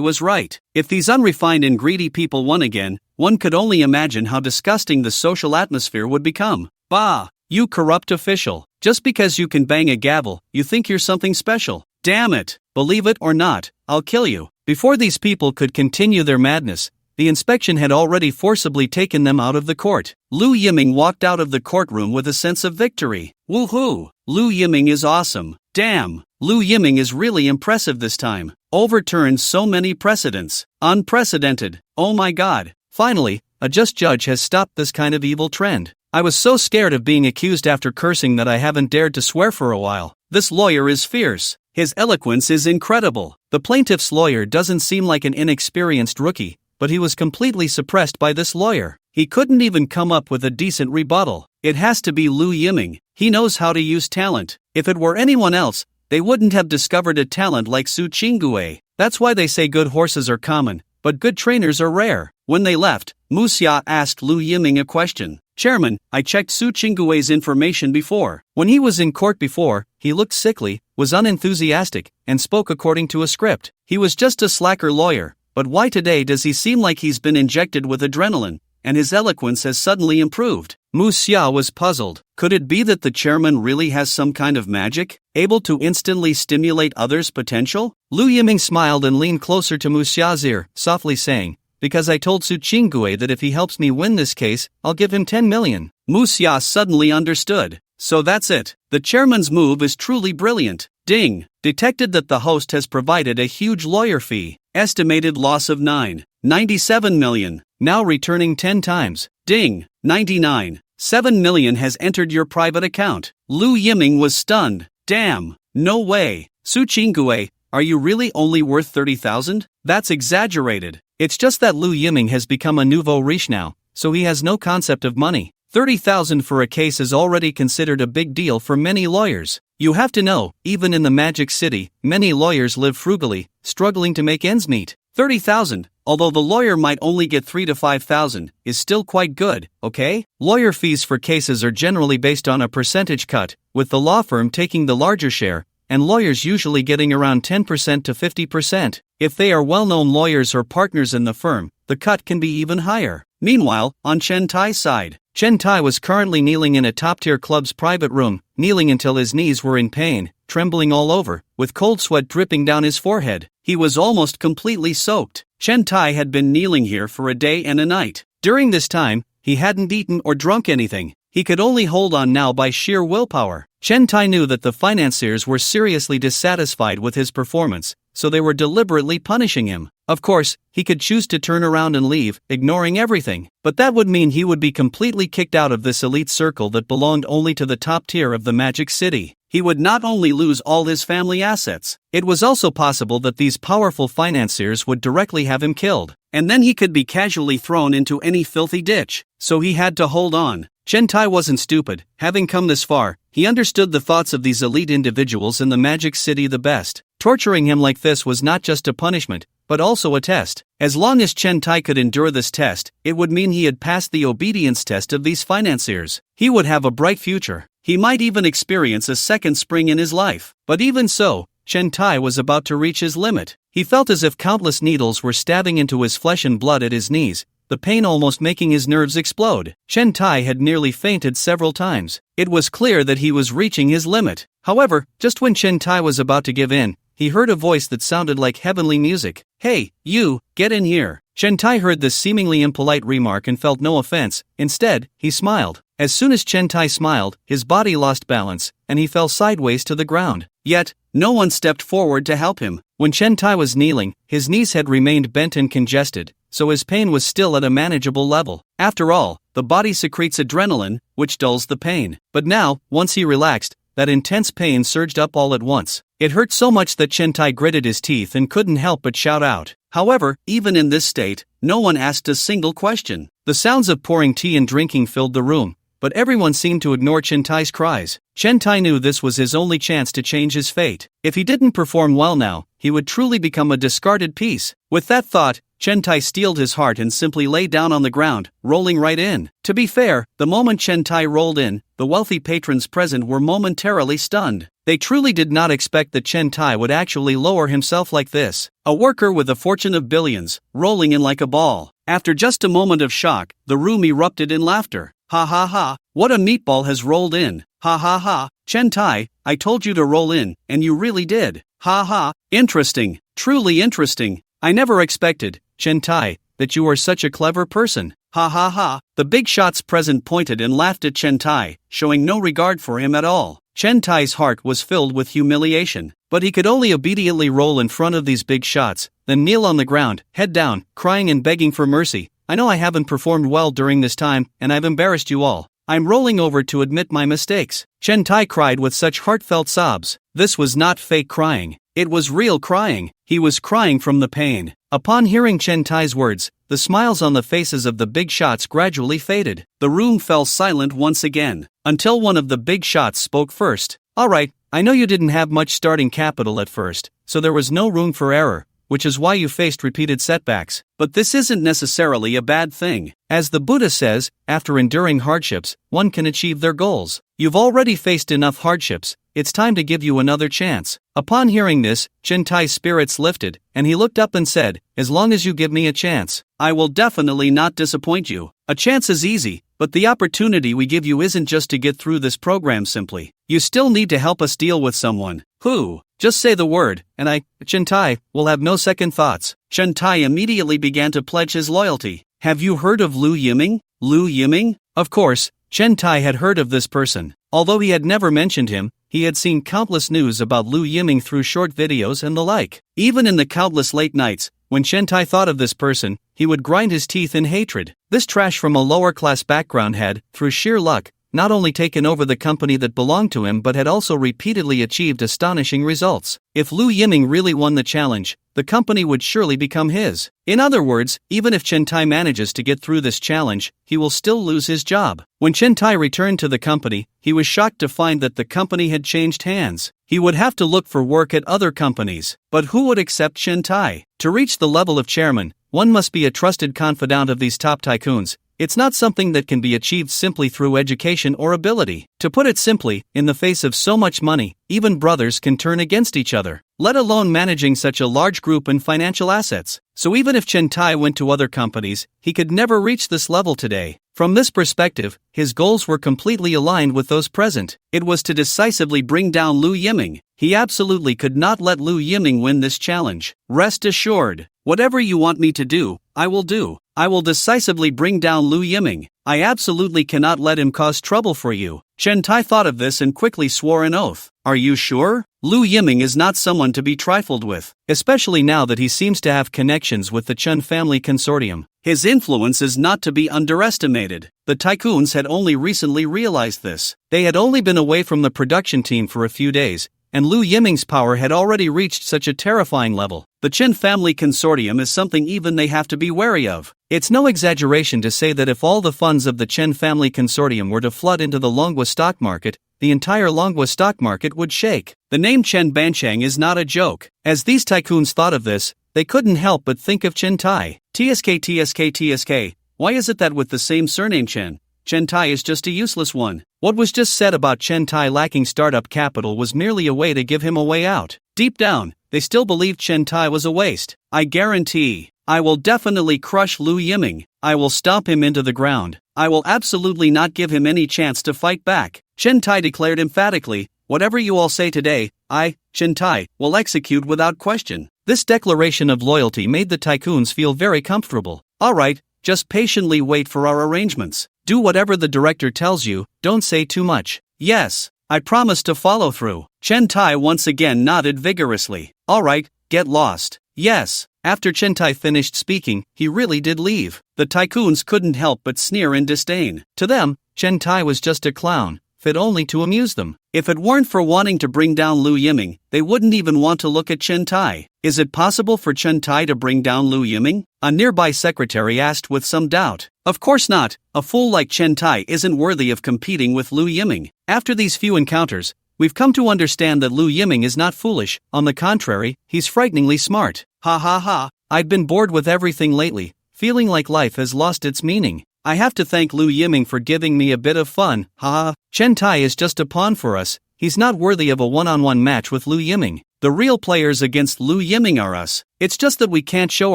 was right. If these unrefined and greedy people won again, one could only imagine how disgusting the social atmosphere would become. Bah! You corrupt official. Just because you can bang a gavel, you think you're something special. Damn it! Believe it or not, I'll kill you. Before these people could continue their madness, the inspection had already forcibly taken them out of the court. Lu Yiming walked out of the courtroom with a sense of victory. Woohoo! Lu Yiming is awesome. Damn! Lu Yiming is really impressive this time. Overturned so many precedents. Unprecedented. Oh my god. Finally, a just judge has stopped this kind of evil trend. I was so scared of being accused after cursing that I haven't dared to swear for a while. This lawyer is fierce. His eloquence is incredible. The plaintiff's lawyer doesn't seem like an inexperienced rookie, but he was completely suppressed by this lawyer. He couldn't even come up with a decent rebuttal. It has to be Lu Yiming. He knows how to use talent. If it were anyone else, they wouldn't have discovered a talent like Su Qinggue. That's why they say good horses are common, but good trainers are rare. When they left, Mu Xia asked Lu Yiming a question. Chairman, I checked Su Qinggue's information before. When he was in court before, he looked sickly, was unenthusiastic, and spoke according to a script. He was just a slacker lawyer, but why today does he seem like he's been injected with adrenaline, and his eloquence has suddenly improved? Mu Xia was puzzled. Could it be that the chairman really has some kind of magic, able to instantly stimulate others' potential? Lu Yiming smiled and leaned closer to Mu Xia's ear, softly saying, because I told Su Qinggue that if he helps me win this case, I'll give him 10 million. Mu Xia suddenly understood. So that's it. The chairman's move is truly brilliant. Ding. Detected that the host has provided a huge lawyer fee. Estimated loss of 97 million. Now returning 10 times. Ding. 7 million has entered your private account. Lu Yiming was stunned. Damn. No way. Su Qinggue, are you really only worth 30,000? That's exaggerated. It's just that Lu Yiming has become a nouveau riche now, so he has no concept of money. 30,000 for a case is already considered a big deal for many lawyers. You have to know, even in the Magic City, many lawyers live frugally, struggling to make ends meet. 30,000, although the lawyer might only get 3 to 5,000, is still quite good, okay? Lawyer fees for cases are generally based on a percentage cut, with the law firm taking the larger share, and lawyers usually getting around 10% to 50%. If they are well-known lawyers or partners in the firm, the cut can be even higher. Meanwhile, on Chen Tai's side, Chen Tai was currently kneeling in a top-tier club's private room, kneeling until his knees were in pain, trembling all over, with cold sweat dripping down his forehead. He was almost completely soaked. Chen Tai had been kneeling here for a day and a night. During this time, he hadn't eaten or drunk anything. He could only hold on now by sheer willpower. Chen Tai knew that the financiers were seriously dissatisfied with his performance, so they were deliberately punishing him. Of course, he could choose to turn around and leave, ignoring everything, but that would mean he would be completely kicked out of this elite circle that belonged only to the top tier of the Magic City. He would not only lose all his family assets, it was also possible that these powerful financiers would directly have him killed, and then he could be casually thrown into any filthy ditch. So he had to hold on. Chen Tai wasn't stupid. Having come this far, he understood the thoughts of these elite individuals in the Magic City the best. Torturing him like this was not just a punishment, but also a test. As long as Chen Tai could endure this test, it would mean he had passed the obedience test of these financiers. He would have a bright future. He might even experience a second spring in his life. But even so, Chen Tai was about to reach his limit. He felt as if countless needles were stabbing into his flesh and blood at his knees, the pain almost making his nerves explode. Chen Tai had nearly fainted several times. It was clear that he was reaching his limit. However, just when Chen Tai was about to give in, he heard a voice that sounded like heavenly music. Hey, you, get in here. Chen Tai heard this seemingly impolite remark and felt no offense. Instead, he smiled. As soon as Chen Tai smiled, his body lost balance, and he fell sideways to the ground. Yet, No one stepped forward to help him. When Chen Tai was kneeling, his knees had remained bent and congested, so his pain was still at a manageable level. After all, the body secretes adrenaline, which dulls the pain. But now, once he relaxed, that intense pain surged up all at once. It hurt so much that Chen Tai gritted his teeth and couldn't help but shout out. However, even in this state, no one asked a single question. The sounds of pouring tea and drinking filled the room, but everyone seemed to ignore Chen Tai's cries. Chen Tai knew this was his only chance to change his fate. If he didn't perform well now, he would truly become a discarded piece. With that thought, Chen Tai steeled his heart and simply lay down on the ground, rolling right in. To be fair, the moment Chen Tai rolled in, the wealthy patrons present were momentarily stunned. They truly did not expect that Chen Tai would actually lower himself like this. A worker with a fortune of billions, rolling in like a ball. After just a moment of shock, the room erupted in laughter. Ha ha ha, what a meatball has rolled in. Ha ha ha, Chen Tai, I told you to roll in, and you really did. Ha ha, interesting, truly interesting. I never expected, Chen Tai, that you are such a clever person. Ha ha ha. The big shots present pointed and laughed at Chen Tai, showing no regard for him at all. Chen Tai's heart was filled with humiliation, but he could only obediently roll in front of these big shots, then kneel on the ground, head down, crying and begging for mercy. I know I haven't performed well during this time, and I've embarrassed you all. I'm rolling over to admit my mistakes. Chen Tai cried with such heartfelt sobs. This was not fake crying. It was real crying. He was crying from the pain. Upon hearing Chen Tai's words, the smiles on the faces of the big shots gradually faded. The room fell silent once again, until one of the big shots spoke first. Alright, I know you didn't have much starting capital at first, so there was no room for error, which is why you faced repeated setbacks. But this isn't necessarily a bad thing. As the Buddha says, after enduring hardships, one can achieve their goals. You've already faced enough hardships, it's time to give you another chance. Upon hearing this, Chen Tai's spirits lifted, and he looked up and said, as long as you give me a chance, I will definitely not disappoint you. A chance is easy, but the opportunity we give you isn't just to get through this program simply. You still need to help us deal with someone. Who? Just say the word, and I, Chen Tai, will have no second thoughts. Chen Tai immediately began to pledge his loyalty. Have you heard of Lu Yiming? Lu Yiming? Of course, Chen Tai had heard of this person. Although he had never mentioned him, he had seen countless news about Lu Yiming through short videos and the like. Even in the countless late nights, when Chen Tai thought of this person, he would grind his teeth in hatred. This trash from a lower-class background had, through sheer luck, not only taken over the company that belonged to him but had also repeatedly achieved astonishing results. If Lu Yiming really won the challenge, the company would surely become his. In other words, even if Chen Tai manages to get through this challenge, he will still lose his job. When Chen Tai returned to the company, he was shocked to find that the company had changed hands. He would have to look for work at other companies. But who would accept Chen Tai? To reach the level of chairman, one must be a trusted confidant of these top tycoons. It's not something that can be achieved simply through education or ability. To put it simply, in the face of so much money, even brothers can turn against each other, let alone managing such a large group and financial assets. So even if Chen Tai went to other companies, he could never reach this level today. From this perspective, his goals were completely aligned with those present. It was to decisively bring down Lu Yiming. He absolutely could not let Lu Yiming win this challenge. Rest assured, whatever you want me to do, I will do. I will decisively bring down Lu Yiming. I absolutely cannot let him cause trouble for you. Chen Tai thought of this and quickly swore an oath. Are you sure? Lu Yiming is not someone to be trifled with, especially now that he seems to have connections with the Chen family consortium. His influence is not to be underestimated. The tycoons had only recently realized this. They had only been away from the production team for a few days, and Lu Yiming's power had already reached such a terrifying level. The Chen family consortium is something even they have to be wary of. It's no exaggeration to say that if all the funds of the Chen family consortium were to flood into the Longwa stock market, the entire Longwa stock market would shake. The name Chen Banchang is not a joke. As these tycoons thought of this, they couldn't help but think of Chen Tai. TSK. Why is it that with the same surname Chen Tai is just a useless one? What was just said about Chen Tai lacking startup capital was merely a way to give him a way out. Deep down, they still believed Chen Tai was a waste. I guarantee, I will definitely crush Lu Yiming. I will stomp him into the ground. I will absolutely not give him any chance to fight back. Chen Tai declared emphatically, whatever you all say today, I, Chen Tai, will execute without question. This declaration of loyalty made the tycoons feel very comfortable. Alright, just patiently wait for our arrangements. Do whatever the director tells you, don't say too much. Yes, I promise to follow through. Chen Tai once again nodded vigorously. Alright, get lost. Yes. After Chen Tai finished speaking, he really did leave. The tycoons couldn't help but sneer in disdain. To them, Chen Tai was just a clown, fit only to amuse them. If it weren't for wanting to bring down Lu Yiming, they wouldn't even want to look at Chen Tai. Is it possible for Chen Tai to bring down Lu Yiming? A nearby secretary asked with some doubt. Of course not. A fool like Chen Tai isn't worthy of competing with Lu Yiming. After these few encounters, we've come to understand that Lu Yiming is not foolish. On the contrary, he's frighteningly smart. Ha ha ha. I'd been bored with everything lately, feeling like life has lost its meaning. I have to thank Lu Yiming for giving me a bit of fun. Ha. Chen Tai is just a pawn for us. He's not worthy of a one-on-one match with Lu Yiming. The real players against Lu Yiming are us. It's just that we can't show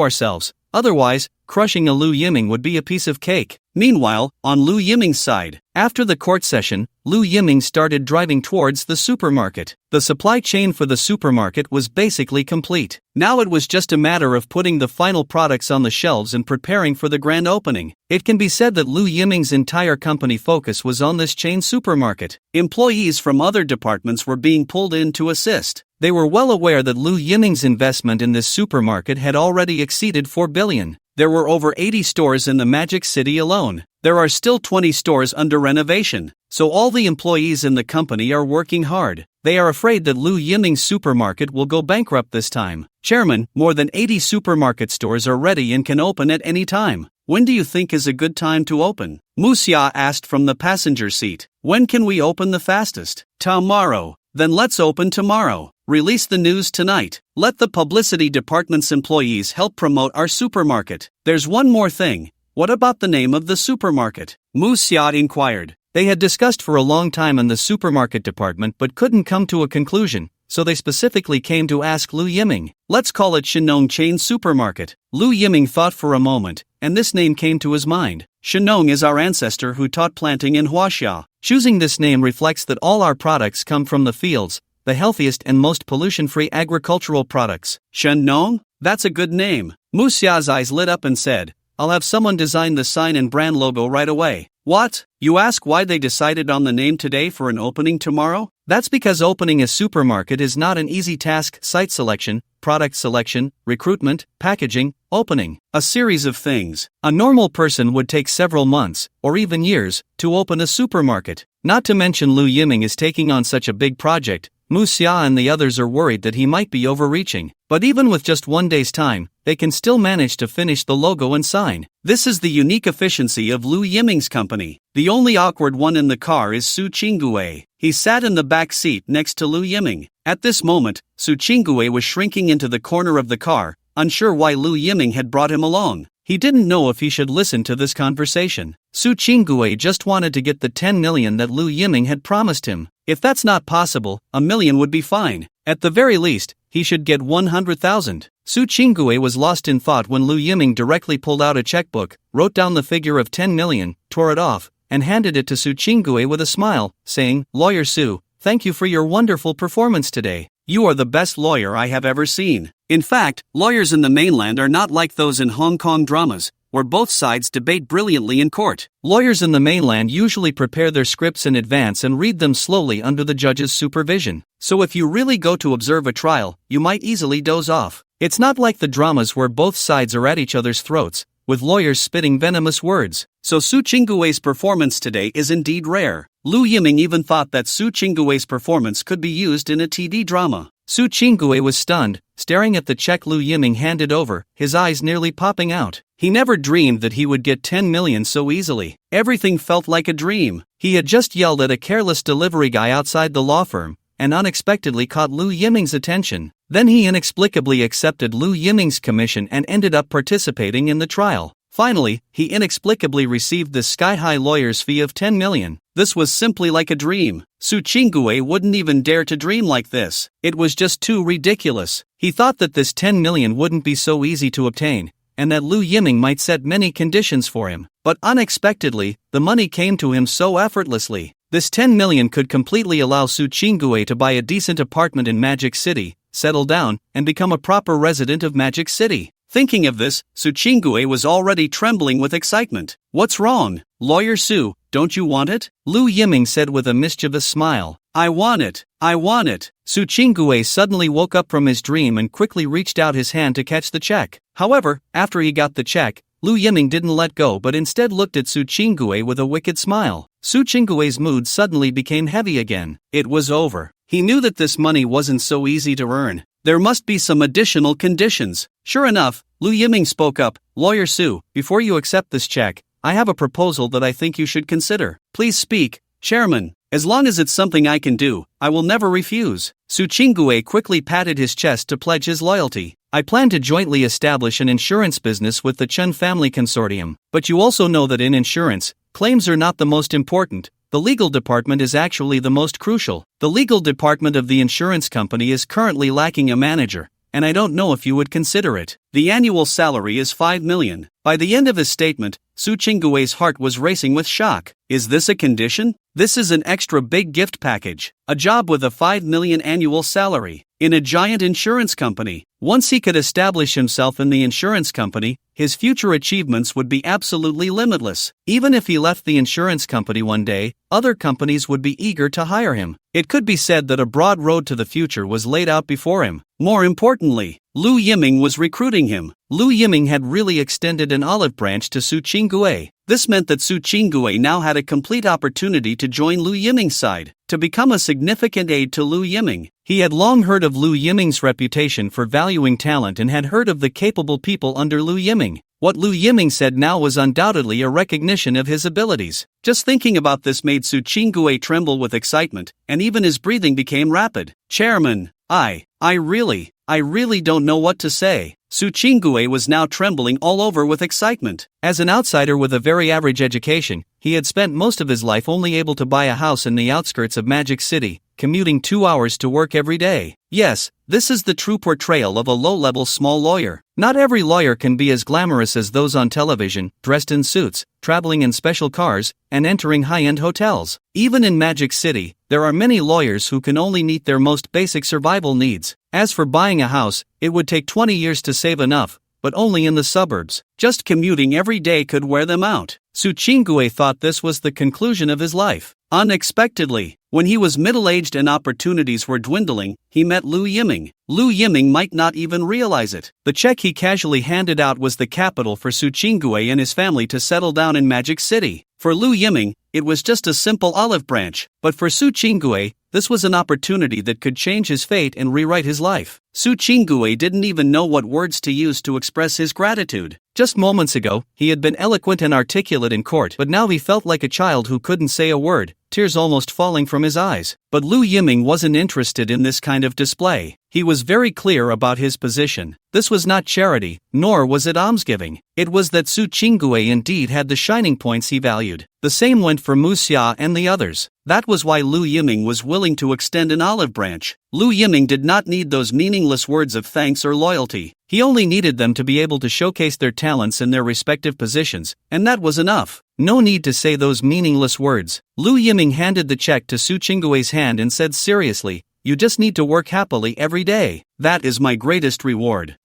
ourselves. Otherwise, crushing a Lu Yiming would be a piece of cake. Meanwhile, on Lu Yiming's side, after the court session, Lu Yiming started driving towards the supermarket. The supply chain for the supermarket was basically complete. Now it was just a matter of putting the final products on the shelves and preparing for the grand opening. It can be said that Lu Yiming's entire company focus was on this chain supermarket. Employees from other departments were being pulled in to assist. They were well aware that Lu Yiming's investment in this supermarket had already exceeded 4 billion. There were over 80 stores in the Magic City alone. There are still 20 stores under renovation, so all the employees in the company are working hard. They are afraid that Lu Yiming's supermarket will go bankrupt this time. Chairman, more than 80 supermarket stores are ready and can open at any time. When do you think is a good time to open? Mu Xia asked from the passenger seat. When can we open the fastest? Tomorrow. Then let's open tomorrow. Release the news tonight. Let the publicity department's employees help promote our supermarket. There's one more thing. What about the name of the supermarket? Mu Xia inquired. They had discussed for a long time in the supermarket department but couldn't come to a conclusion, so they specifically came to ask Lu Yiming. Let's call it Shenong Chain Supermarket. Lu Yiming thought for a moment, and this name came to his mind. Shenong is our ancestor who taught planting in Huaxia. Choosing this name reflects that all our products come from the fields, the healthiest and most pollution-free agricultural products. Shenong? That's a good name. Mu Xia's eyes lit up and said, I'll have someone design the sign and brand logo right away. What? You ask why they decided on the name today for an opening tomorrow? That's because opening a supermarket is not an easy task. Site selection, product selection, recruitment, packaging, opening. A series of things. A normal person would take several months, or even years, to open a supermarket. Not to mention Lu Yiming is taking on such a big project. Mu Xia and the others are worried that he might be overreaching. But even with just one day's time, they can still manage to finish the logo and sign. This is the unique efficiency of Lu Yiming's company. The only awkward one in the car is Su Qingguei. He sat in the back seat next to Lu Yiming. At this moment, Su Qingguei was shrinking into the corner of the car, unsure why Lu Yiming had brought him along. He didn't know if he should listen to this conversation. Su Qingguei just wanted to get the 10 million that Lu Yiming had promised him. If that's not possible, $1 million would be fine. At the very least, he should get 100,000. Su Qingguei was lost in thought when Lu Yiming directly pulled out a checkbook, wrote down the figure of 10 million, tore it off, and handed it to Su Qingguei with a smile, saying, Lawyer Su, thank you for your wonderful performance today. You are the best lawyer I have ever seen. In fact, lawyers in the mainland are not like those in Hong Kong dramas, where both sides debate brilliantly in court. Lawyers in the mainland usually prepare their scripts in advance and read them slowly under the judge's supervision. So if you really go to observe a trial, you might easily doze off. It's not like the dramas where both sides are at each other's throats, with lawyers spitting venomous words. So Su Qingguei's performance today is indeed rare. Lu Yiming even thought that Su Qingguei's performance could be used in a TD drama. Su Qingguei was stunned, staring at the check Lu Yiming handed over, his eyes nearly popping out. He never dreamed that he would get 10 million so easily. Everything felt like a dream. He had just yelled at a careless delivery guy outside the law firm, and unexpectedly caught Lu Yiming's attention. Then he inexplicably accepted Lu Yiming's commission and ended up participating in the trial. Finally, he inexplicably received the sky-high lawyer's fee of 10 million. This was simply like a dream. Su Qingguei wouldn't even dare to dream like this. It was just too ridiculous. He thought that this 10 million wouldn't be so easy to obtain, and that Lu Yiming might set many conditions for him. But unexpectedly, the money came to him so effortlessly. This 10 million could completely allow Su Qingguei to buy a decent apartment in Magic City, settle down, and become a proper resident of Magic City. Thinking of this, Su Qingguei was already trembling with excitement. What's wrong? "Lawyer Su, don't you want it?" Lu Yiming said with a mischievous smile. "I want it. I want it." Su Qinggue suddenly woke up from his dream and quickly reached out his hand to catch the check. However, after he got the check, Lu Yiming didn't let go but instead looked at Su Qinggue with a wicked smile. Su Qinggue's mood suddenly became heavy again. It was over. He knew that this money wasn't so easy to earn. There must be some additional conditions. Sure enough, Lu Yiming spoke up. "Lawyer Su, before you accept this check, I have a proposal that I think you should consider." "Please speak, Chairman. As long as it's something I can do, I will never refuse." Su Qinggue quickly patted his chest to pledge his loyalty. "I plan to jointly establish an insurance business with the Chen family consortium. But you also know that in insurance, claims are not the most important. The legal department is actually the most crucial. The legal department of the insurance company is currently lacking a manager, and I don't know if you would consider it. The annual salary is 5 million. By the end of his statement, Su Qinggue's heart was racing with shock. Is this a condition? This is an extra big gift package. A job with a 5 million annual salary. In a giant insurance company. Once he could establish himself in the insurance company, his future achievements would be absolutely limitless. Even if he left the insurance company one day, other companies would be eager to hire him. It could be said that a broad road to the future was laid out before him. More importantly, Lu Yiming was recruiting him. Lu Yiming had really extended an olive branch to Su Qinggue. This meant that Su Qinggue now had a complete opportunity to join Lu Yiming's side, to become a significant aid to Lu Yiming. He had long heard of Lu Yiming's reputation for valuing talent and had heard of the capable people under Lu Yiming. What Lu Yiming said now was undoubtedly a recognition of his abilities. Just thinking about this made Su Qinggue tremble with excitement, and even his breathing became rapid. "Chairman, I really don't know what to say." Su Qinggue was now trembling all over with excitement. As an outsider with a very average education, he had spent most of his life only able to buy a house in the outskirts of Magic City, commuting 2 hours to work every day. Yes, this is the true portrayal of a low-level small lawyer. Not every lawyer can be as glamorous as those on television, dressed in suits, traveling in special cars, and entering high-end hotels. Even in Magic City, there are many lawyers who can only meet their most basic survival needs. As for buying a house, it would take 20 years to save enough, but only in the suburbs. Just commuting every day could wear them out. Su Qinggue thought this was the conclusion of his life. Unexpectedly, when he was middle-aged and opportunities were dwindling, he met Lu Yiming. Lu Yiming might not even realize it. The check he casually handed out was the capital for Su Qinggue and his family to settle down in Magic City. For Lu Yiming, it was just a simple olive branch, but for Su Qinggue, this was an opportunity that could change his fate and rewrite his life. Su Qinggue didn't even know what words to use to express his gratitude. Just moments ago, he had been eloquent and articulate in court, but now he felt like a child who couldn't say a word, tears almost falling from his eyes. But Lu Yiming wasn't interested in this kind of display. He was very clear about his position. This was not charity, nor was it almsgiving. It was that Su Qinggue indeed had the shining points he valued. The same went for Mu Xia and the others. That was why Lu Yiming was willing to extend an olive branch. Lu Yiming did not need those meaningless words of thanks or loyalty. He only needed them to be able to showcase their talents in their respective positions, and that was enough. No need to say those meaningless words. Lu Yiming handed the check to Su Qinggue's hand and said seriously, "You just need to work happily every day. That is my greatest reward."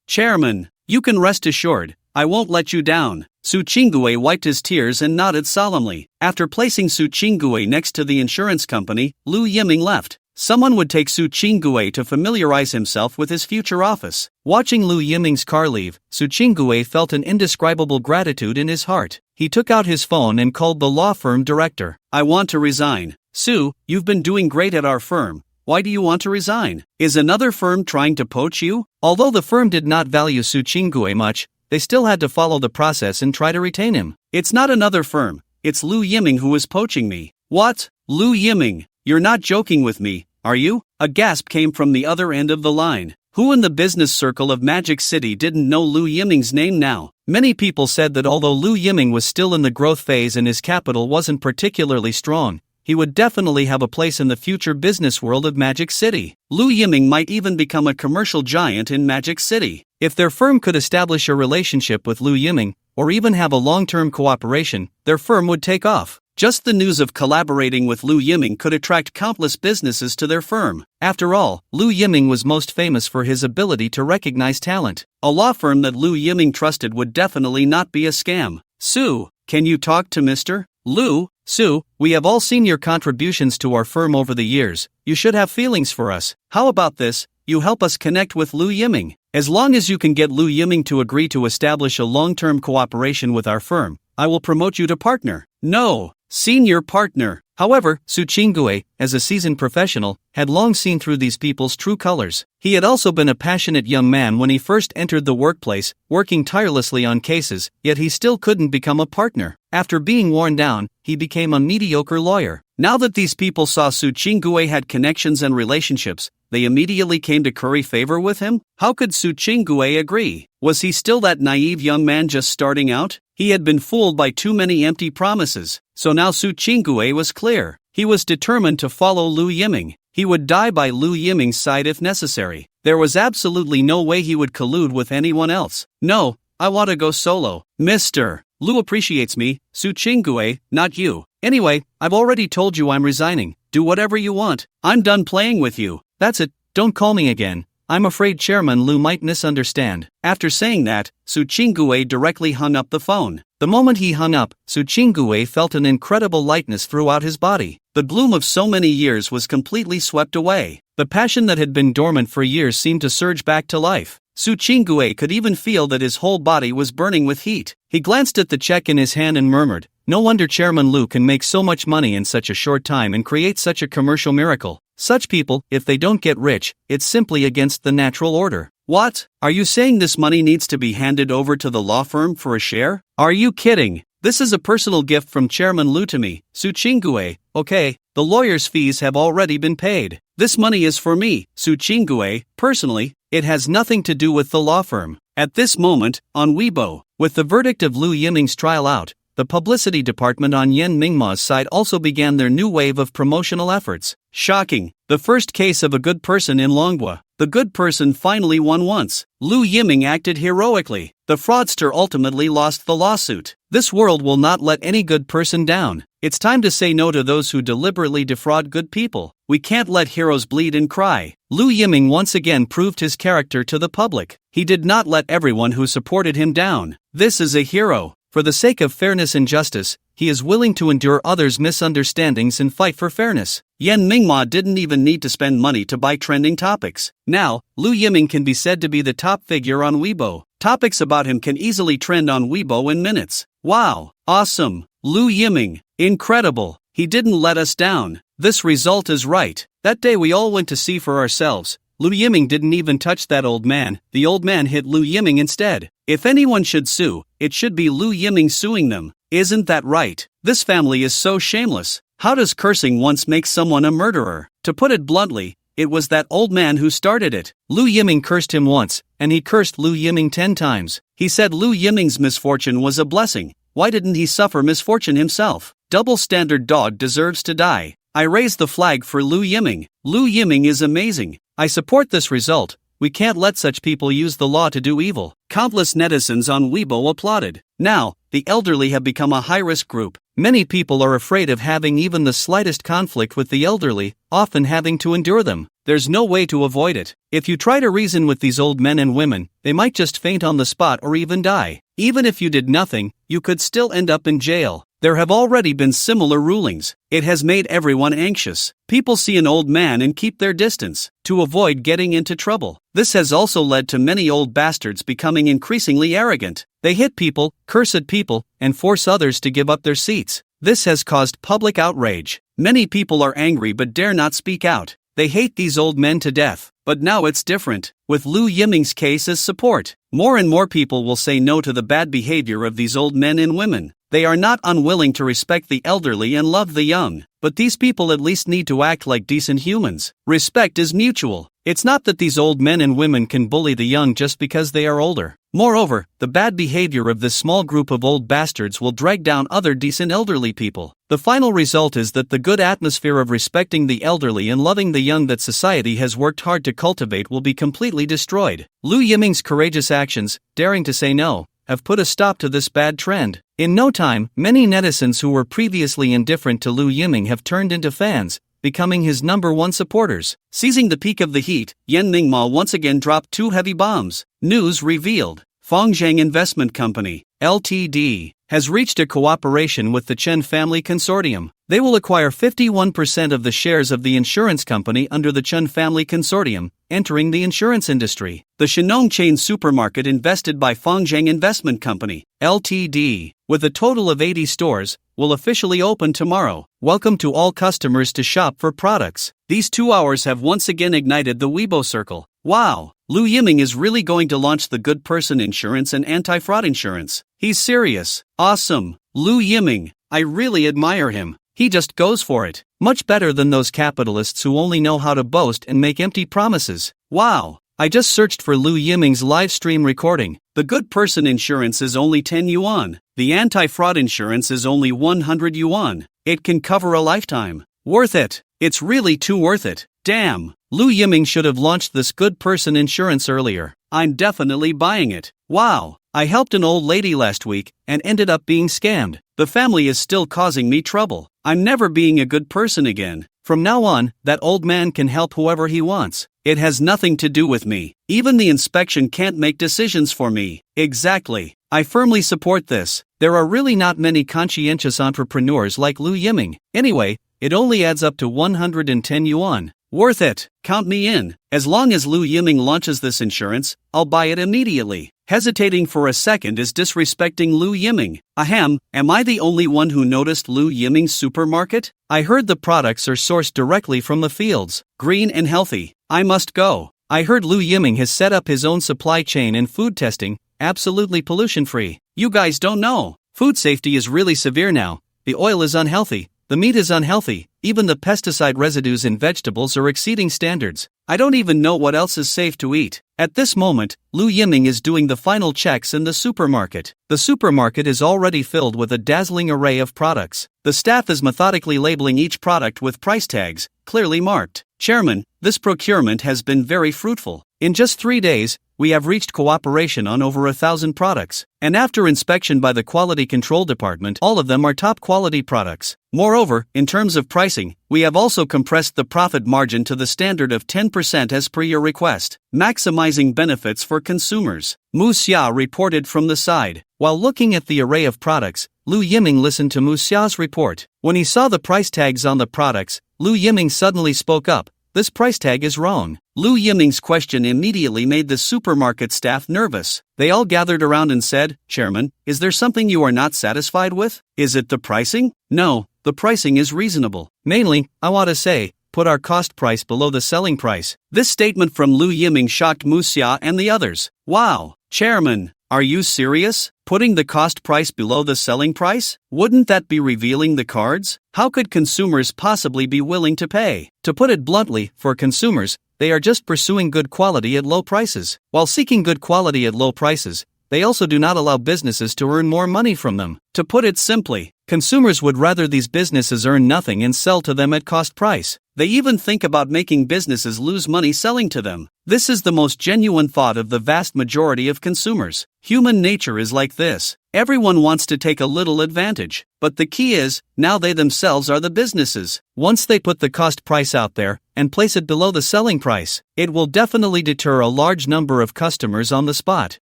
Chairman, you can rest assured, I won't let you down." Su Qinggue wiped his tears and nodded solemnly. After placing Su Qinggue next to the insurance company, Lu Yiming left. Someone would take Su Qinggue to familiarize himself with his future office. Watching Lu Yiming's car leave, Su Qinggue felt an indescribable gratitude in his heart. He took out his phone and called the law firm director. "I want to resign." "Su, you've been doing great at our firm. Why do you want to resign? Is another firm trying to poach you?" Although the firm did not value Su Qinggue much, they still had to follow the process and try to retain him. "It's not another firm, it's Lu Yiming who is poaching me." "What? Lu Yiming? You're not joking with me, are you?" A gasp came from the other end of the line. Who in the business circle of Magic City didn't know Lu Yiming's name now? Many people said that although Lu Yiming was still in the growth phase and his capital wasn't particularly strong, he would definitely have a place in the future business world of Magic City. Lu Yiming might even become a commercial giant in Magic City. If their firm could establish a relationship with Lu Yiming, or even have a long-term cooperation, their firm would take off. Just the news of collaborating with Lu Yiming could attract countless businesses to their firm. After all, Lu Yiming was most famous for his ability to recognize talent. A law firm that Lu Yiming trusted would definitely not be a scam. "Su, can you talk to Mr. Lu? Su, we have all seen your contributions to our firm over the years. You should have feelings for us. How about this? You help us connect with Lu Yiming. As long as you can get Lu Yiming to agree to establish a long-term cooperation with our firm, I will promote you to partner. No, senior partner. However, Su Qinggue, as a seasoned professional, had long seen through these people's true colors. He had also been a passionate young man when he first entered the workplace, working tirelessly on cases, yet he still couldn't become a partner. After being worn down, he became a mediocre lawyer. Now that these people saw Su Qinggue had connections and relationships, they immediately came to curry favor with him? How could Su Qinggue agree? Was he still that naive young man just starting out? He had been fooled by too many empty promises. So now Su Qinggue was clear. He was determined to follow Lu Yiming. He would die by Lu Yiming's side if necessary. There was absolutely no way he would collude with anyone else. No, I want to go solo. Mr. Lu appreciates me, Su Qinggue, not you. Anyway, I've already told you I'm resigning. Do whatever you want. I'm done playing with you. That's it, don't call me again. I'm afraid Chairman Lu might misunderstand. After saying that, Su Qinggue directly hung up the phone. The moment he hung up, Su Qinggue felt an incredible lightness throughout his body. The gloom of so many years was completely swept away. The passion that had been dormant for years seemed to surge back to life. Su Qinggue could even feel that his whole body was burning with heat. He glanced at the check in his hand and murmured, "No wonder Chairman Lu can make so much money in such a short time and create such a commercial miracle. Such people, if they don't get rich, it's simply against the natural order." What? Are you saying this money needs to be handed over to the law firm for a share? Are you kidding? This is a personal gift from Chairman Lu to me, Su Qinggue. Okay, the lawyer's fees have already been paid. This money is for me, Su Qinggue, personally. It has nothing to do with the law firm. At this moment, on Weibo, with the verdict of Lu Yiming's trial out, the publicity department on Yan Mingma's side also began their new wave of promotional efforts. Shocking. The first case of a good person in Longwa. The good person finally won once. Lu Yiming acted heroically. The fraudster ultimately lost the lawsuit. This world will not let any good person down. It's time to say no to those who deliberately defraud good people. We can't let heroes bleed and cry. Lu Yiming once again proved his character to the public. He did not let everyone who supported him down. This is a hero. For the sake of fairness and justice, he is willing to endure others' misunderstandings and fight for fairness. Yan Mingma didn't even need to spend money to buy trending topics. Now, Lu Yiming can be said to be the top figure on Weibo. Topics about him can easily trend on Weibo in minutes. Wow, awesome. Lu Yiming, incredible. He didn't let us down. This result is right. That day we all went to see for ourselves. Lu Yiming didn't even touch that old man. The old man hit Lu Yiming instead. If anyone should sue, it should be Lu Yiming suing them. Isn't that right? This family is so shameless. How does cursing once make someone a murderer? To put it bluntly, it was that old man who started it. Lu Yiming cursed him once, and he cursed Lu Yiming 10 times. He said Lu Yiming's misfortune was a blessing. Why didn't he suffer misfortune himself? Double standard dog deserves to die. I raise the flag for Lu Yiming. Lu Yiming is amazing. I support this result. We can't let such people use the law to do evil. Countless netizens on Weibo applauded. Now, the elderly have become a high-risk group. Many people are afraid of having even the slightest conflict with the elderly, often having to endure them. There's no way to avoid it. If you try to reason with these old men and women, they might just faint on the spot or even die. Even if you did nothing, you could still end up in jail. There have already been similar rulings. It has made everyone anxious. People see an old man and keep their distance, to avoid getting into trouble. This has also led to many old bastards becoming increasingly arrogant. They hit people, curse at people, and force others to give up their seats. This has caused public outrage. Many people are angry but dare not speak out. They hate these old men to death. But now it's different. With Lu Yiming's case as support, more and more people will say no to the bad behavior of these old men and women. They are not unwilling to respect the elderly and love the young, but these people at least need to act like decent humans. Respect is mutual. It's not that these old men and women can bully the young just because they are older. Moreover, the bad behavior of this small group of old bastards will drag down other decent elderly people. The final result is that the good atmosphere of respecting the elderly and loving the young that society has worked hard to cultivate will be completely destroyed. Lu Yiming's courageous actions, daring to say no, have put a stop to this bad trend. In no time, many netizens who were previously indifferent to Lu Yiming have turned into fans, becoming his #1 supporters. Seizing the peak of the heat, Yan Mingma once again dropped 2 heavy bombs. News revealed. Fongjiang Investment Company, Ltd., has reached a cooperation with the Chen Family Consortium. They will acquire 51% of the shares of the insurance company under the Chen Family Consortium, entering the insurance industry. The Shenong chain supermarket invested by Fangzheng Investment Company, Ltd., with a total of 80 stores, will officially open tomorrow. Welcome to all customers to shop for products. These 2 hours have once again ignited the Weibo circle. Wow, Lu Yiming is really going to launch the good person insurance and anti-fraud insurance. He's serious. Awesome. Lu Yiming, I really admire him. He just goes for it. Much better than those capitalists who only know how to boast and make empty promises. Wow. I just searched for Lu Yiming's live stream recording. The good person insurance is only 10 yuan. The anti-fraud insurance is only 100 yuan. It can cover a lifetime. Worth it. It's really too worth it. Damn. Lu Yiming should have launched this good person insurance earlier. I'm definitely buying it. Wow. I helped an old lady last week and ended up being scammed. The family is still causing me trouble. I'm never being a good person again. From now on, that old man can help whoever he wants. It has nothing to do with me. Even the inspection can't make decisions for me. Exactly. I firmly support this. There are really not many conscientious entrepreneurs like Lu Yiming. Anyway, it only adds up to 110 yuan. Worth it. Count me in. As long as Lu Yiming launches this insurance, I'll buy it immediately. Hesitating for a second is disrespecting Lu Yiming. Ahem, am I the only one who noticed Lu Yiming's supermarket? I heard the products are sourced directly from the fields, green and healthy. I must go. I heard Lu Yiming has set up his own supply chain and food testing, absolutely pollution-free. You guys don't know. Food safety is really severe now. The oil is unhealthy. The meat is unhealthy, even the pesticide residues in vegetables are exceeding standards. I don't even know what else is safe to eat. At this moment, Lu Yiming is doing the final checks in the supermarket. The supermarket is already filled with a dazzling array of products. The staff is methodically labeling each product with price tags, clearly marked. Chairman, this procurement has been very fruitful. In just 3 days, we have reached cooperation on over 1,000 products. And after inspection by the Quality Control Department, all of them are top quality products. Moreover, in terms of pricing, we have also compressed the profit margin to the standard of 10% as per your request, maximizing benefits for consumers. Mu Xia reported from the side. While looking at the array of products, Lu Yiming listened to Mu Xia's report. When he saw the price tags on the products, Lu Yiming suddenly spoke up. This price tag is wrong. Lu Yiming's question immediately made the supermarket staff nervous. They all gathered around and said, Chairman, is there something you are not satisfied with? Is it the pricing? No, the pricing is reasonable. Mainly, I want to say, put our cost price below the selling price. This statement from Lu Yiming shocked Mu Xia and the others. Wow, Chairman, are you serious? Putting the cost price below the selling price? Wouldn't that be revealing the cards? How could consumers possibly be willing to pay? To put it bluntly, for consumers, they are just pursuing good quality at low prices. While seeking good quality at low prices, they also do not allow businesses to earn more money from them. To put it simply, consumers would rather these businesses earn nothing and sell to them at cost price. They even think about making businesses lose money selling to them. This is the most genuine thought of the vast majority of consumers. Human nature is like this. Everyone wants to take a little advantage. But the key is, now they themselves are the businesses. Once they put the cost price out there and place it below the selling price, it will definitely deter a large number of customers on the spot.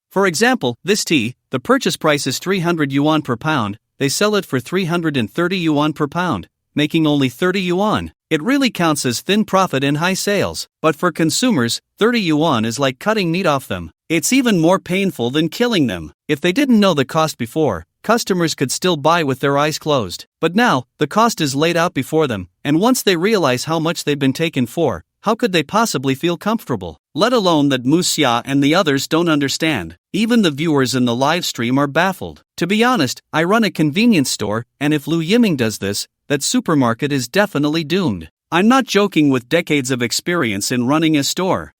For example, this tea, the purchase price is 300 yuan per pound, they sell it for 330 yuan per pound, making only 30 yuan. It really counts as thin profit and high sales. But for consumers, 30 yuan is like cutting meat off them. It's even more painful than killing them. If they didn't know the cost before, customers could still buy with their eyes closed. But now, the cost is laid out before them, and once they realize how much they've been taken for, how could they possibly feel comfortable? Let alone that Mu Xia and the others don't understand. Even the viewers in the live stream are baffled. To be honest, I run a convenience store, and if Lu Yiming does this, that supermarket is definitely doomed. I'm not joking with decades of experience in running a store.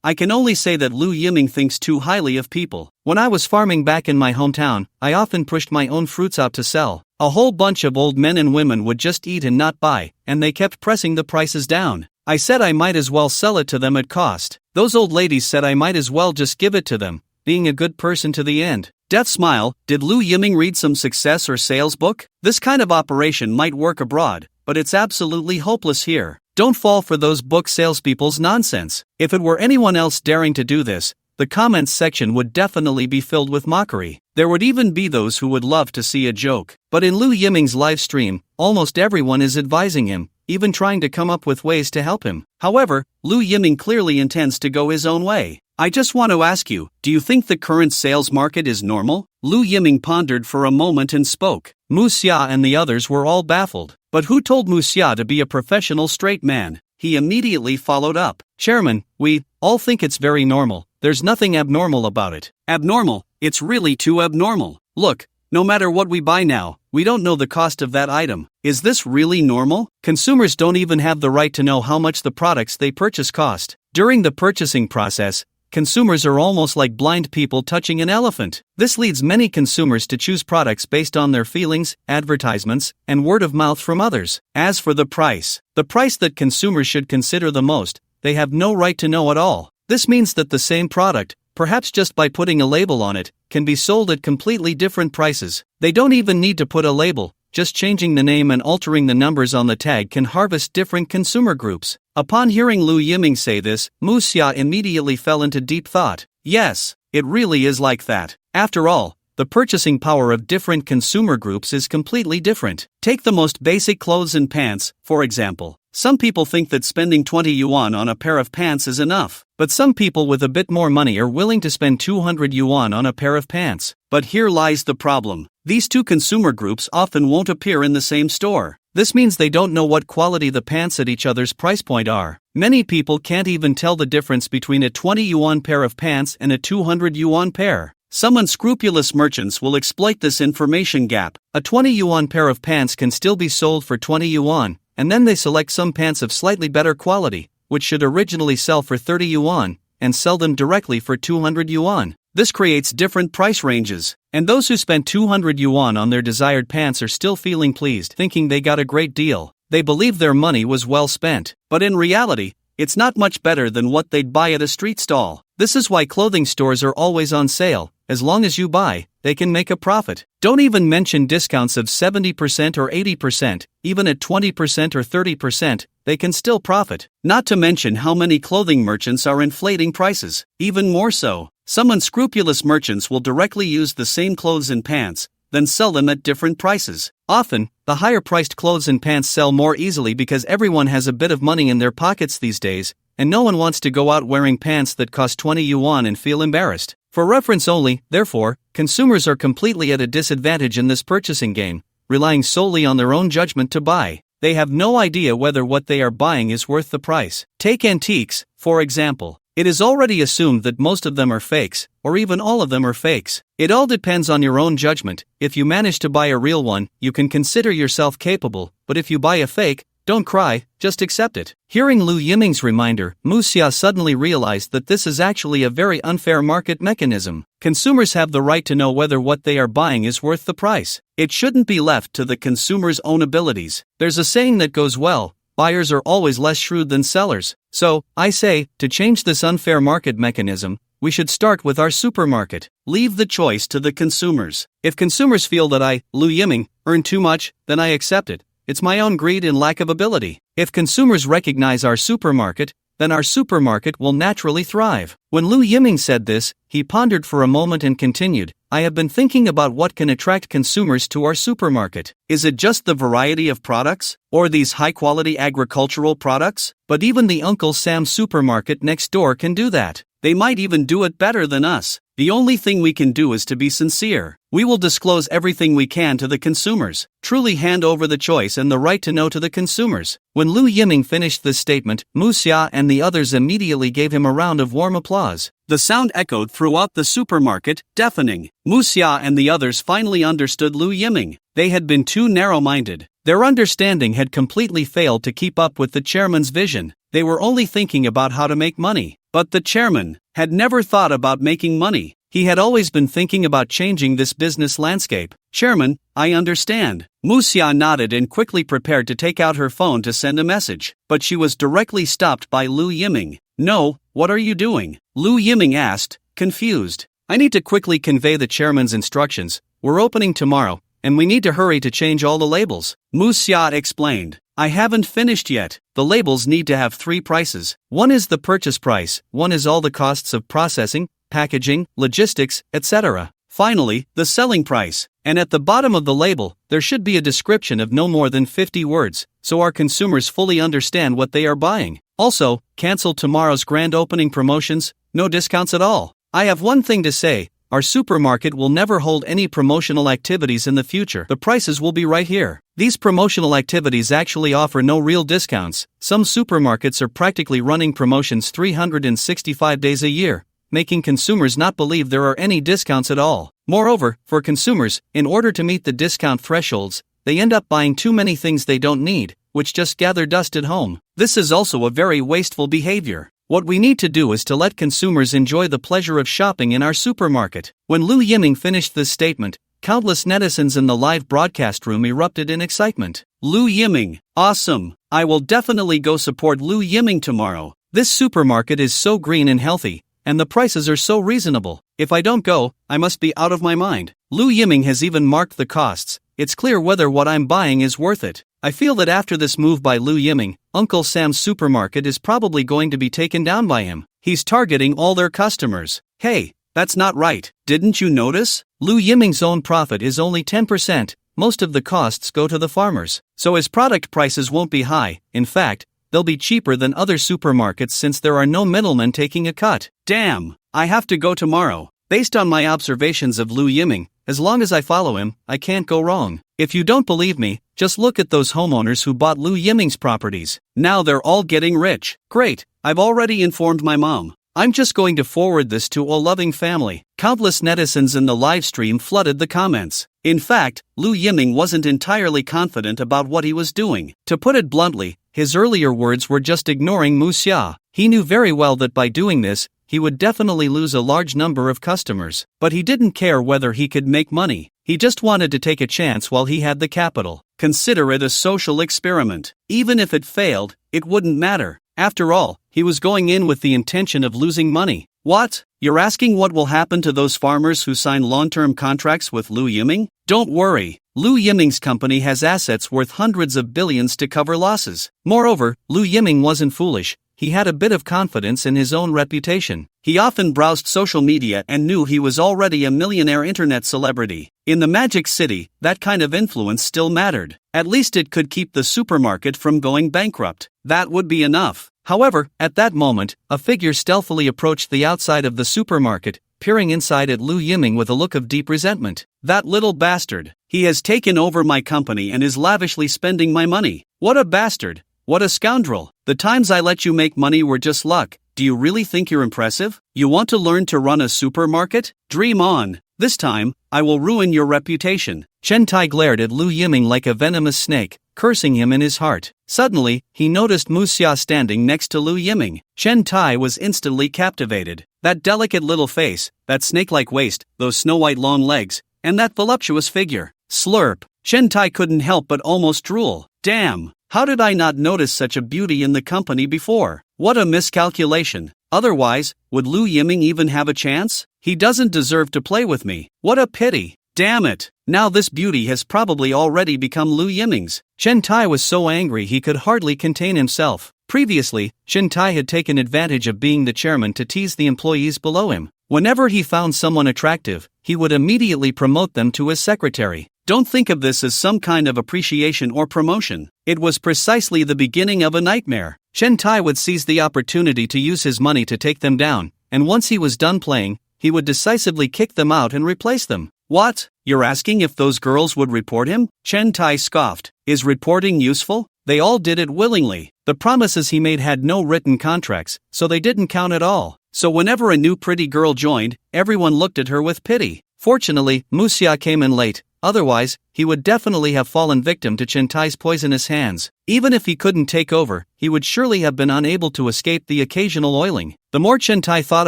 I can only say that Lu Yiming thinks too highly of people. When I was farming back in my hometown, I often pushed my own fruits out to sell. A whole bunch of old men and women would just eat and not buy, and they kept pressing the prices down. I said I might as well sell it to them at cost. Those old ladies said I might as well just give it to them, being a good person to the end. Death smile, did Lu Yiming read some success or sales book? This kind of operation might work abroad, but it's absolutely hopeless here. Don't fall for those book salespeople's nonsense. If it were anyone else daring to do this, the comments section would definitely be filled with mockery. There would even be those who would love to see a joke. But in Lu Yiming's live stream, almost everyone is advising him, even trying to come up with ways to help him. However, Lu Yiming clearly intends to go his own way. I just want to ask you, do you think the current sales market is normal? Lu Yiming pondered for a moment and spoke. Mu Xia and the others were all baffled. But who told Mu Xia to be a professional straight man? He immediately followed up. Chairman, we all think it's very normal. There's nothing abnormal about it. Abnormal? It's really too abnormal. Look, no matter what we buy now, we don't know the cost of that item. Is this really normal? Consumers don't even have the right to know how much the products they purchase cost. During the purchasing process, consumers are almost like blind people touching an elephant. This leads many consumers to choose products based on their feelings, advertisements, and word of mouth from others. As for the price that consumers should consider the most, they have no right to know at all. This means that the same product, perhaps just by putting a label on it, can be sold at completely different prices. They don't even need to put a label, just changing the name and altering the numbers on the tag can harvest different consumer groups. Upon hearing Lu Yiming say this, Mu Xia immediately fell into deep thought. Yes, it really is like that. After all, the purchasing power of different consumer groups is completely different. Take the most basic clothes and pants, for example. Some people think that spending 20 yuan on a pair of pants is enough, but some people with a bit more money are willing to spend 200 yuan on a pair of pants. But here lies the problem. These two consumer groups often won't appear in the same store. This means they don't know what quality the pants at each other's price point are. Many people can't even tell the difference between a 20 yuan pair of pants and a 200 yuan pair. Some unscrupulous merchants will exploit this information gap. A 20 yuan pair of pants can still be sold for 20 yuan. And then they select some pants of slightly better quality, which should originally sell for 30 yuan, and sell them directly for 200 yuan. This creates different price ranges, and those who spent 200 yuan on their desired pants are still feeling pleased, thinking they got a great deal. They believe their money was well spent, but in reality, it's not much better than what they'd buy at a street stall. This is why clothing stores are always on sale. As long as you buy, they can make a profit. Don't even mention discounts of 70% or 80%, even at 20% or 30%, they can still profit. Not to mention how many clothing merchants are inflating prices. Even more so, some unscrupulous merchants will directly use the same clothes and pants, then sell them at different prices. Often, the higher-priced clothes and pants sell more easily because everyone has a bit of money in their pockets these days, and no one wants to go out wearing pants that cost 20 yuan and feel embarrassed. For reference only, therefore, consumers are completely at a disadvantage in this purchasing game, relying solely on their own judgment to buy. They have no idea whether what they are buying is worth the price. Take antiques, for example. It is already assumed that most of them are fakes, or even all of them are fakes. It all depends on your own judgment. If you manage to buy a real one, you can consider yourself capable, but if you buy a fake, don't cry, just accept it. Hearing Lu Yiming's reminder, Mu Xia suddenly realized that this is actually a very unfair market mechanism. Consumers have the right to know whether what they are buying is worth the price. It shouldn't be left to the consumer's own abilities. There's a saying that goes well, buyers are always less shrewd than sellers. So, I say, to change this unfair market mechanism, we should start with our supermarket. Leave the choice to the consumers. If consumers feel that I, Lu Yiming, earn too much, then I accept it. It's my own greed and lack of ability. If consumers recognize our supermarket, then our supermarket will naturally thrive. When Lu Yiming said this, he pondered for a moment and continued, I have been thinking about what can attract consumers to our supermarket. Is it just the variety of products? Or these high-quality agricultural products? But even the Uncle Sam's supermarket next door can do that. They might even do it better than us. The only thing we can do is to be sincere. We will disclose everything we can to the consumers. Truly hand over the choice and the right to know to the consumers. When Lu Yiming finished this statement, Mu Xia and the others immediately gave him a round of warm applause. The sound echoed throughout the supermarket, deafening. Mu Xia and the others finally understood Lu Yiming. They had been too narrow-minded. Their understanding had completely failed to keep up with the chairman's vision. They were only thinking about how to make money. But the chairman had never thought about making money. He had always been thinking about changing this business landscape. Chairman, I understand. Mu Xia nodded and quickly prepared to take out her phone to send a message. But she was directly stopped by Lu Yiming. No, what are you doing? Lu Yiming asked, confused. I need to quickly convey the chairman's instructions. We're opening tomorrow, and we need to hurry to change all the labels. Mu Xia explained. I haven't finished yet. The labels need to have 3 prices. One is the purchase price, one is all the costs of processing, packaging, logistics, etc. Finally, the selling price. And at the bottom of the label, there should be a description of no more than 50 words, so our consumers fully understand what they are buying. Also, cancel tomorrow's grand opening promotions, no discounts at all. I have one thing to say, our supermarket will never hold any promotional activities in the future. The prices will be right here. These promotional activities actually offer no real discounts. Some supermarkets are practically running promotions 365 days a year, making consumers not believe there are any discounts at all. Moreover, for consumers, in order to meet the discount thresholds, they end up buying too many things they don't need, which just gather dust at home. This is also a very wasteful behavior. What we need to do is to let consumers enjoy the pleasure of shopping in our supermarket. When Lu Yiming finished this statement, countless netizens in the live broadcast room erupted in excitement. Lu Yiming, awesome! I will definitely go support Lu Yiming tomorrow. This supermarket is so green and healthy, and the prices are so reasonable. If I don't go, I must be out of my mind. Lu Yiming has even marked the costs. It's clear whether what I'm buying is worth it. I feel that after this move by Lu Yiming, Uncle Sam's supermarket is probably going to be taken down by him. He's targeting all their customers. Hey, that's not right. Didn't you notice? Lu Yiming's own profit is only 10%. Most of the costs go to the farmers. So his product prices won't be high. In fact, they'll be cheaper than other supermarkets since there are no middlemen taking a cut. Damn, I have to go tomorrow. Based on my observations of Lu Yiming, as long as I follow him, I can't go wrong. If you don't believe me, just look at those homeowners who bought Lu Yiming's properties. Now they're all getting rich. Great, I've already informed my mom. I'm just going to forward this to a loving family. Countless netizens in the live stream flooded the comments. In fact, Lu Yiming wasn't entirely confident about what he was doing. To put it bluntly, his earlier words were just ignoring Mu Xia. He knew very well that by doing this, he would definitely lose a large number of customers. But he didn't care whether he could make money. He just wanted to take a chance while he had the capital. Consider it a social experiment. Even if it failed, it wouldn't matter. After all, he was going in with the intention of losing money. What? You're asking what will happen to those farmers who sign long-term contracts with Lu Yiming? Don't worry. Lu Yiming's company has assets worth hundreds of billions to cover losses. Moreover, Lu Yiming wasn't foolish. He had a bit of confidence in his own reputation. He often browsed social media and knew he was already a millionaire internet celebrity. In the Magic City, that kind of influence still mattered. At least it could keep the supermarket from going bankrupt. That would be enough. However, at that moment, a figure stealthily approached the outside of the supermarket, peering inside at Lu Yiming with a look of deep resentment. That little bastard. He has taken over my company and is lavishly spending my money. What a bastard. What a scoundrel. The times I let you make money were just luck. Do you really think you're impressive? You want to learn to run a supermarket? Dream on. This time, I will ruin your reputation. Chen Tai glared at Lu Yiming like a venomous snake, cursing him in his heart. Suddenly, he noticed Mu Xia standing next to Lu Yiming. Chen Tai was instantly captivated. That delicate little face, that snake-like waist, those snow-white long legs, and that voluptuous figure. Slurp. Chen Tai couldn't help but almost drool. Damn. How did I not notice such a beauty in the company before? What a miscalculation. Otherwise, would Lu Yiming even have a chance? He doesn't deserve to play with me. What a pity. Damn it. Now this beauty has probably already become Lu Yiming's. Chen Tai was so angry he could hardly contain himself. Previously, Chen Tai had taken advantage of being the chairman to tease the employees below him. Whenever he found someone attractive, he would immediately promote them to his secretary. Don't think of this as some kind of appreciation or promotion. It was precisely the beginning of a nightmare. Chen Tai would seize the opportunity to use his money to take them down, and once he was done playing, he would decisively kick them out and replace them. What? You're asking if those girls would report him? Chen Tai scoffed. Is reporting useful? They all did it willingly. The promises he made had no written contracts, so they didn't count at all. So whenever a new pretty girl joined, everyone looked at her with pity. Fortunately, Mu Xia came in late. Otherwise, he would definitely have fallen victim to Chen Tai's poisonous hands. Even if he couldn't take over, he would surely have been unable to escape the occasional oiling. The more Chen Tai thought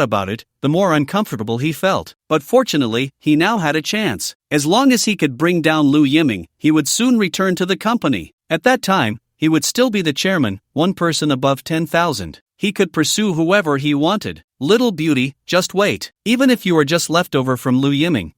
about it, the more uncomfortable he felt. But fortunately, he now had a chance. As long as he could bring down Lu Yiming, he would soon return to the company. At that time, he would still be the chairman, one person above 10,000. He could pursue whoever he wanted. Little beauty, just wait. Even if you are just leftover from Lu Yiming,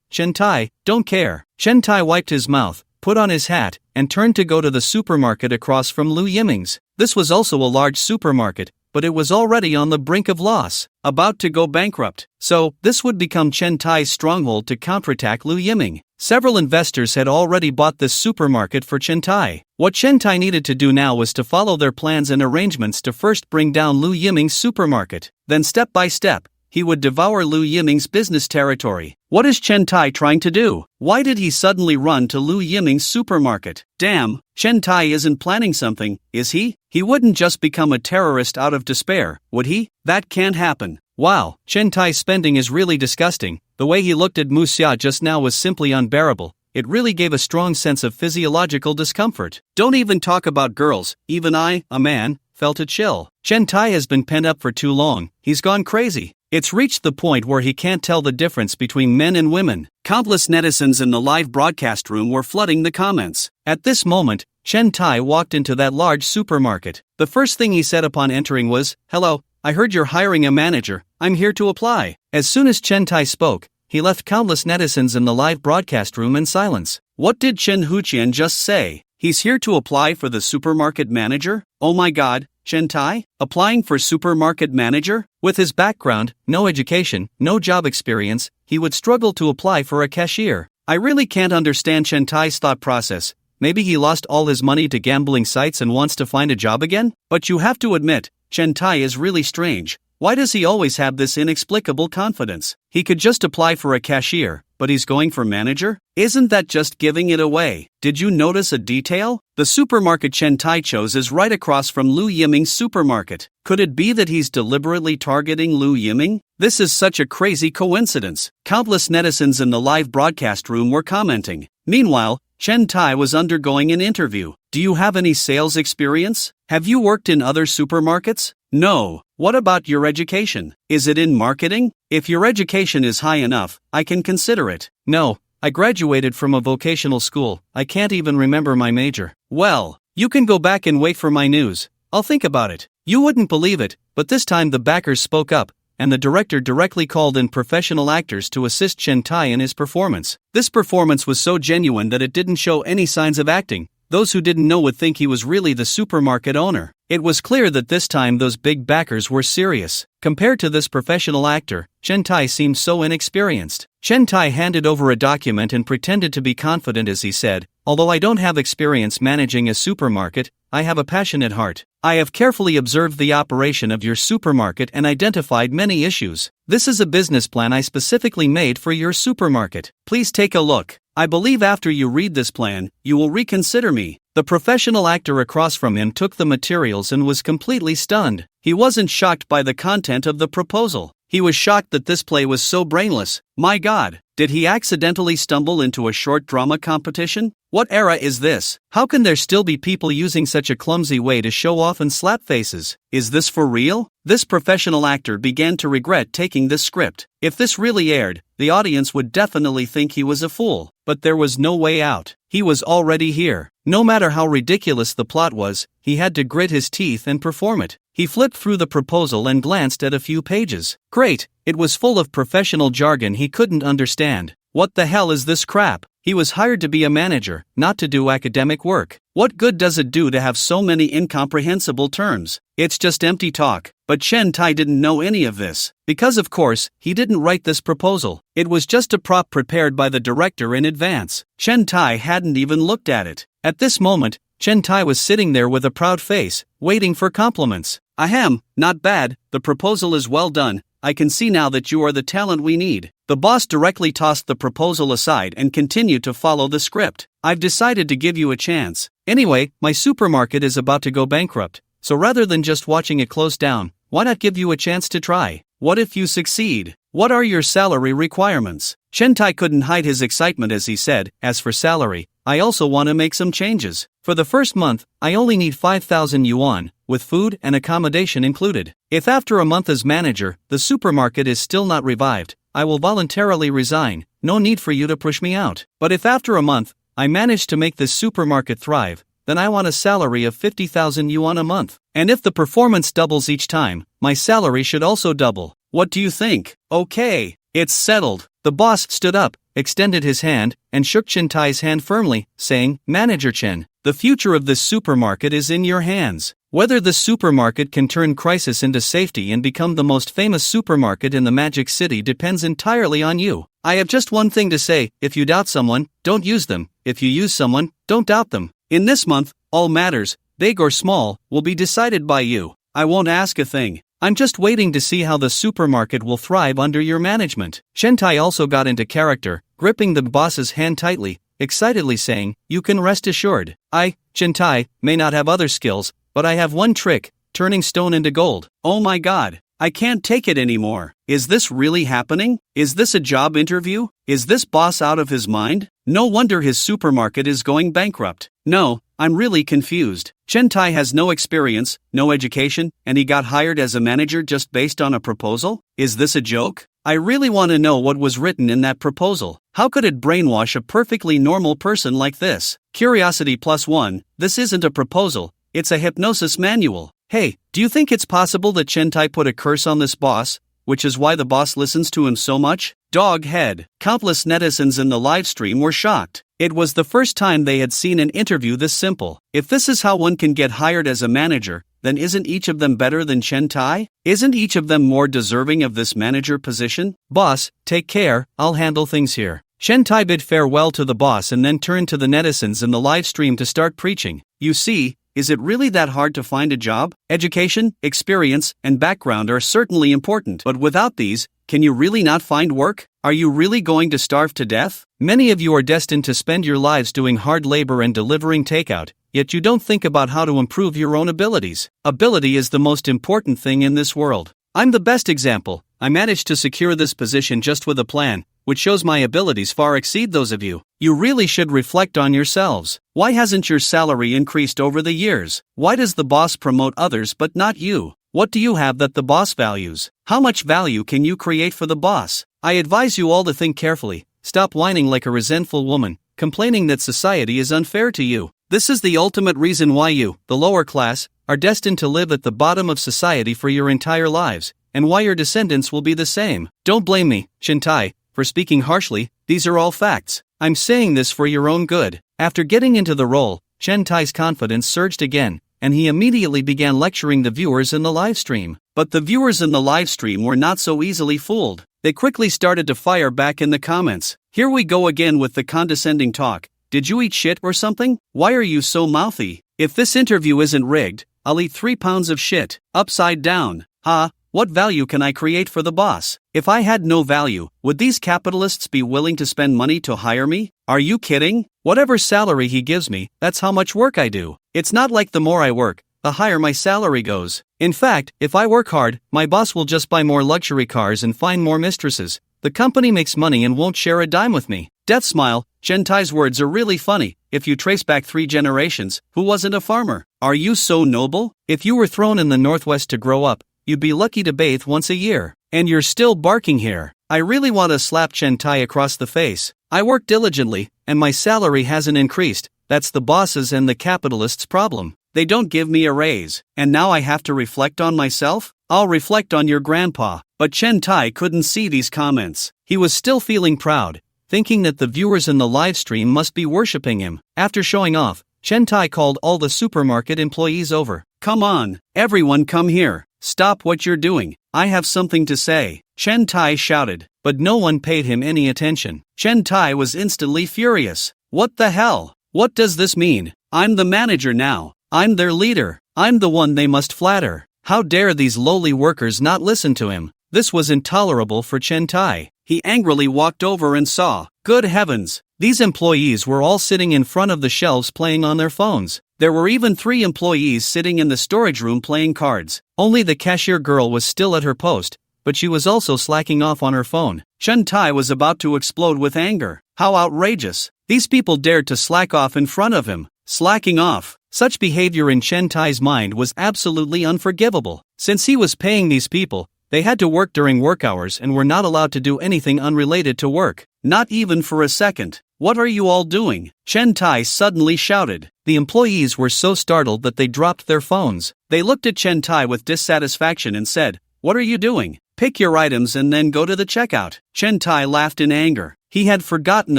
Chen Tai, don't care. Chen Tai wiped his mouth, put on his hat, and turned to go to the supermarket across from Lu Yiming's. This was also a large supermarket, but it was already on the brink of loss, about to go bankrupt. So, this would become Chen Tai's stronghold to counterattack Lu Yiming. Several investors had already bought this supermarket for Chen Tai. What Chen Tai needed to do now was to follow their plans and arrangements to first bring down Lu Yiming's supermarket. Then step by step, he would devour Lu Yiming's business territory. What is Chen Tai trying to do? Why did he suddenly run to Lu Yiming's supermarket? Damn, Chen Tai isn't planning something, is he? He wouldn't just become a terrorist out of despair, would he? That can't happen. Wow, Chen Tai's spending is really disgusting. The way he looked at Mu Xia just now was simply unbearable. It really gave a strong sense of physiological discomfort. Don't even talk about girls, even I, a man, felt a chill. Chen Tai has been pent up for too long. He's gone crazy. It's reached the point where he can't tell the difference between men and women. Countless netizens in the live broadcast room were flooding the comments. At this moment, Chen Tai walked into that large supermarket. The first thing he said upon entering was, "Hello, I heard you're hiring a manager. I'm here to apply." As soon as Chen Tai spoke, he left countless netizens in the live broadcast room in silence. What did Chen Huqian just say? He's here to apply for the supermarket manager? Oh my god, Chen Tai? Applying for supermarket manager? With his background, no education, no job experience, he would struggle to apply for a cashier. I really can't understand Chen Tai's thought process. Maybe he lost all his money to gambling sites and wants to find a job again? But you have to admit, Chen Tai is really strange. Why does he always have this inexplicable confidence? He could just apply for a cashier, but he's going for manager? Isn't that just giving it away? Did you notice a detail? The supermarket Chen Tai chose is right across from Lu Yiming's supermarket. Could it be that he's deliberately targeting Lu Yiming? This is such a crazy coincidence. Countless netizens in the live broadcast room were commenting. Meanwhile, Chen Tai was undergoing an interview. Do you have any sales experience? Have you worked in other supermarkets? No. What about your education? Is it in marketing? If your education is high enough, I can consider it. No, I graduated from a vocational school. I can't even remember my major. Well, you can go back and wait for my news. I'll think about it. You wouldn't believe it, but this time the backers spoke up, and the director directly called in professional actors to assist Chen Tai in his performance. This performance was so genuine that it didn't show any signs of acting. Those who didn't know would think he was really the supermarket owner. It was clear that this time those big backers were serious. Compared to this professional actor, Chen Tai seemed so inexperienced. Chen Tai handed over a document and pretended to be confident as he said, "Although I don't have experience managing a supermarket, I have a passionate heart. I have carefully observed the operation of your supermarket and identified many issues. This is a business plan I specifically made for your supermarket. Please take a look. I believe after you read this plan, you will reconsider me." The professional actor across from him took the materials and was completely stunned. He wasn't shocked by the content of the proposal. He was shocked that this play was so brainless. My god, did he accidentally stumble into a short drama competition? What era is this? How can there still be people using such a clumsy way to show off and slap faces? Is this for real? This professional actor began to regret taking this script. If this really aired, the audience would definitely think he was a fool. But there was no way out. He was already here. No matter how ridiculous the plot was, he had to grit his teeth and perform it. He flipped through the proposal and glanced at a few pages. Great, it was full of professional jargon he couldn't understand. What the hell is this crap? He was hired to be a manager, not to do academic work. What good does it do to have so many incomprehensible terms? It's just empty talk. But Chen Tai didn't know any of this. Because of course, he didn't write this proposal. It was just a prop prepared by the director in advance. Chen Tai hadn't even looked at it. At this moment, Chen Tai was sitting there with a proud face, waiting for compliments. Ahem, not bad, the proposal is well done. I can see now that you are the talent we need. The boss directly tossed the proposal aside and continued to follow the script. I've decided to give you a chance. Anyway, my supermarket is about to go bankrupt, so rather than just watching it close down, why not give you a chance to try? What if you succeed? What are your salary requirements? Chen Tai couldn't hide his excitement as he said, as for salary, I also want to make some changes. For the first month, I only need 5,000 yuan, with food and accommodation included. If after a month as manager, the supermarket is still not revived, I will voluntarily resign. No need for you to push me out. But if after a month, I manage to make this supermarket thrive, then I want a salary of 50,000 yuan a month. And if the performance doubles each time, my salary should also double. What do you think? Okay, it's settled. The boss stood up, extended his hand, and shook Chen Tai's hand firmly, saying, "Manager Chen, the future of this supermarket is in your hands. Whether this supermarket can turn crisis into safety and become the most famous supermarket in the Magic City depends entirely on you. I have just one thing to say: if you doubt someone, don't use them. If you use someone, don't doubt them. In this month, all matters, big or small, will be decided by you. I won't ask a thing. I'm just waiting to see how the supermarket will thrive under your management." Chen Tai also got into character, gripping the boss's hand tightly, excitedly saying, "You can rest assured. I, Chen Tai, may not have other skills, but I have one trick: turning stone into gold." Oh my god, I can't take it anymore. Is this really happening? Is this a job interview? Is this boss out of his mind? No wonder his supermarket is going bankrupt. No, I'm really confused. Chen Tai has no experience, no education, and he got hired as a manager just based on a proposal? Is this a joke? I really want to know what was written in that proposal. How could it brainwash a perfectly normal person like this? Curiosity +1, this isn't a proposal, it's a hypnosis manual. Hey, do you think it's possible that Chen Tai put a curse on this boss, which is why the boss listens to him so much? Dog head. Countless netizens in the livestream were shocked. It was the first time they had seen an interview this simple. If this is how one can get hired as a manager, then isn't each of them better than Chen Tai? Isn't each of them more deserving of this manager position? Boss, take care, I'll handle things here. Chen Tai bid farewell to the boss and then turned to the netizens in the livestream to start preaching. You see, is it really that hard to find a job? Education, experience, and background are certainly important, but without these, can you really not find work? Are you really going to starve to death? Many of you are destined to spend your lives doing hard labor and delivering takeout, yet you don't think about how to improve your own abilities. Ability is the most important thing in this world. I'm the best example. I managed to secure this position just with a plan, which shows my abilities far exceed those of you. You really should reflect on yourselves. Why hasn't your salary increased over the years? Why does the boss promote others but not you? What do you have that the boss values? How much value can you create for the boss? I advise you all to think carefully. Stop whining like a resentful woman, complaining that society is unfair to you. This is the ultimate reason why you, the lower class, are destined to live at the bottom of society for your entire lives, and why your descendants will be the same. Don't blame me, Chen Tai, for speaking harshly. These are all facts. I'm saying this for your own good. After getting into the role, Chen Tai's confidence surged again, and he immediately began lecturing the viewers in the livestream. But the viewers in the livestream were not so easily fooled. They quickly started to fire back in the comments. Here we go again with the condescending talk. Did you eat shit or something? Why are you so mouthy? If this interview isn't rigged, I'll eat 3 pounds of shit, upside down. Ha, what value can I create for the boss? If I had no value, would these capitalists be willing to spend money to hire me? Are you kidding? Whatever salary he gives me, that's how much work I do. It's not like the more I work, the higher my salary goes. In fact, if I work hard, my boss will just buy more luxury cars and find more mistresses. The company makes money and won't share a dime with me. Death smile. Chen Tai's words are really funny. If you trace back 3 generations, who wasn't a farmer? Are you so noble? If you were thrown in the Northwest to grow up, you'd be lucky to bathe once a year. And you're still barking here. I really want to slap Chen Tai across the face. I work diligently, and my salary hasn't increased. That's the bosses and the capitalists' problem. They don't give me a raise, and now I have to reflect on myself? I'll reflect on your grandpa. But Chen Tai couldn't see these comments. He was still feeling proud, thinking that the viewers in the livestream must be worshipping him. After showing off, Chen Tai called all the supermarket employees over. Come on, everyone come here. Stop what you're doing. I have something to say. Chen Tai shouted, but no one paid him any attention. Chen Tai was instantly furious. What the hell? What does this mean? I'm the manager now. I'm their leader. I'm the one they must flatter. How dare these lowly workers not listen to him? This was intolerable for Chen Tai. He angrily walked over and saw. Good heavens! These employees were all sitting in front of the shelves playing on their phones. There were even 3 employees sitting in the storage room playing cards. Only the cashier girl was still at her post, but she was also slacking off on her phone. Chen Tai was about to explode with anger. How outrageous! These people dared to slack off in front of him. Slacking off. Such behavior in Chen Tai's mind was absolutely unforgivable. Since he was paying these people, they had to work during work hours and were not allowed to do anything unrelated to work. Not even for a second. What are you all doing? Chen Tai suddenly shouted. The employees were so startled that they dropped their phones. They looked at Chen Tai with dissatisfaction and said, What are you doing? Pick your items and then go to the checkout. Chen Tai laughed in anger. He had forgotten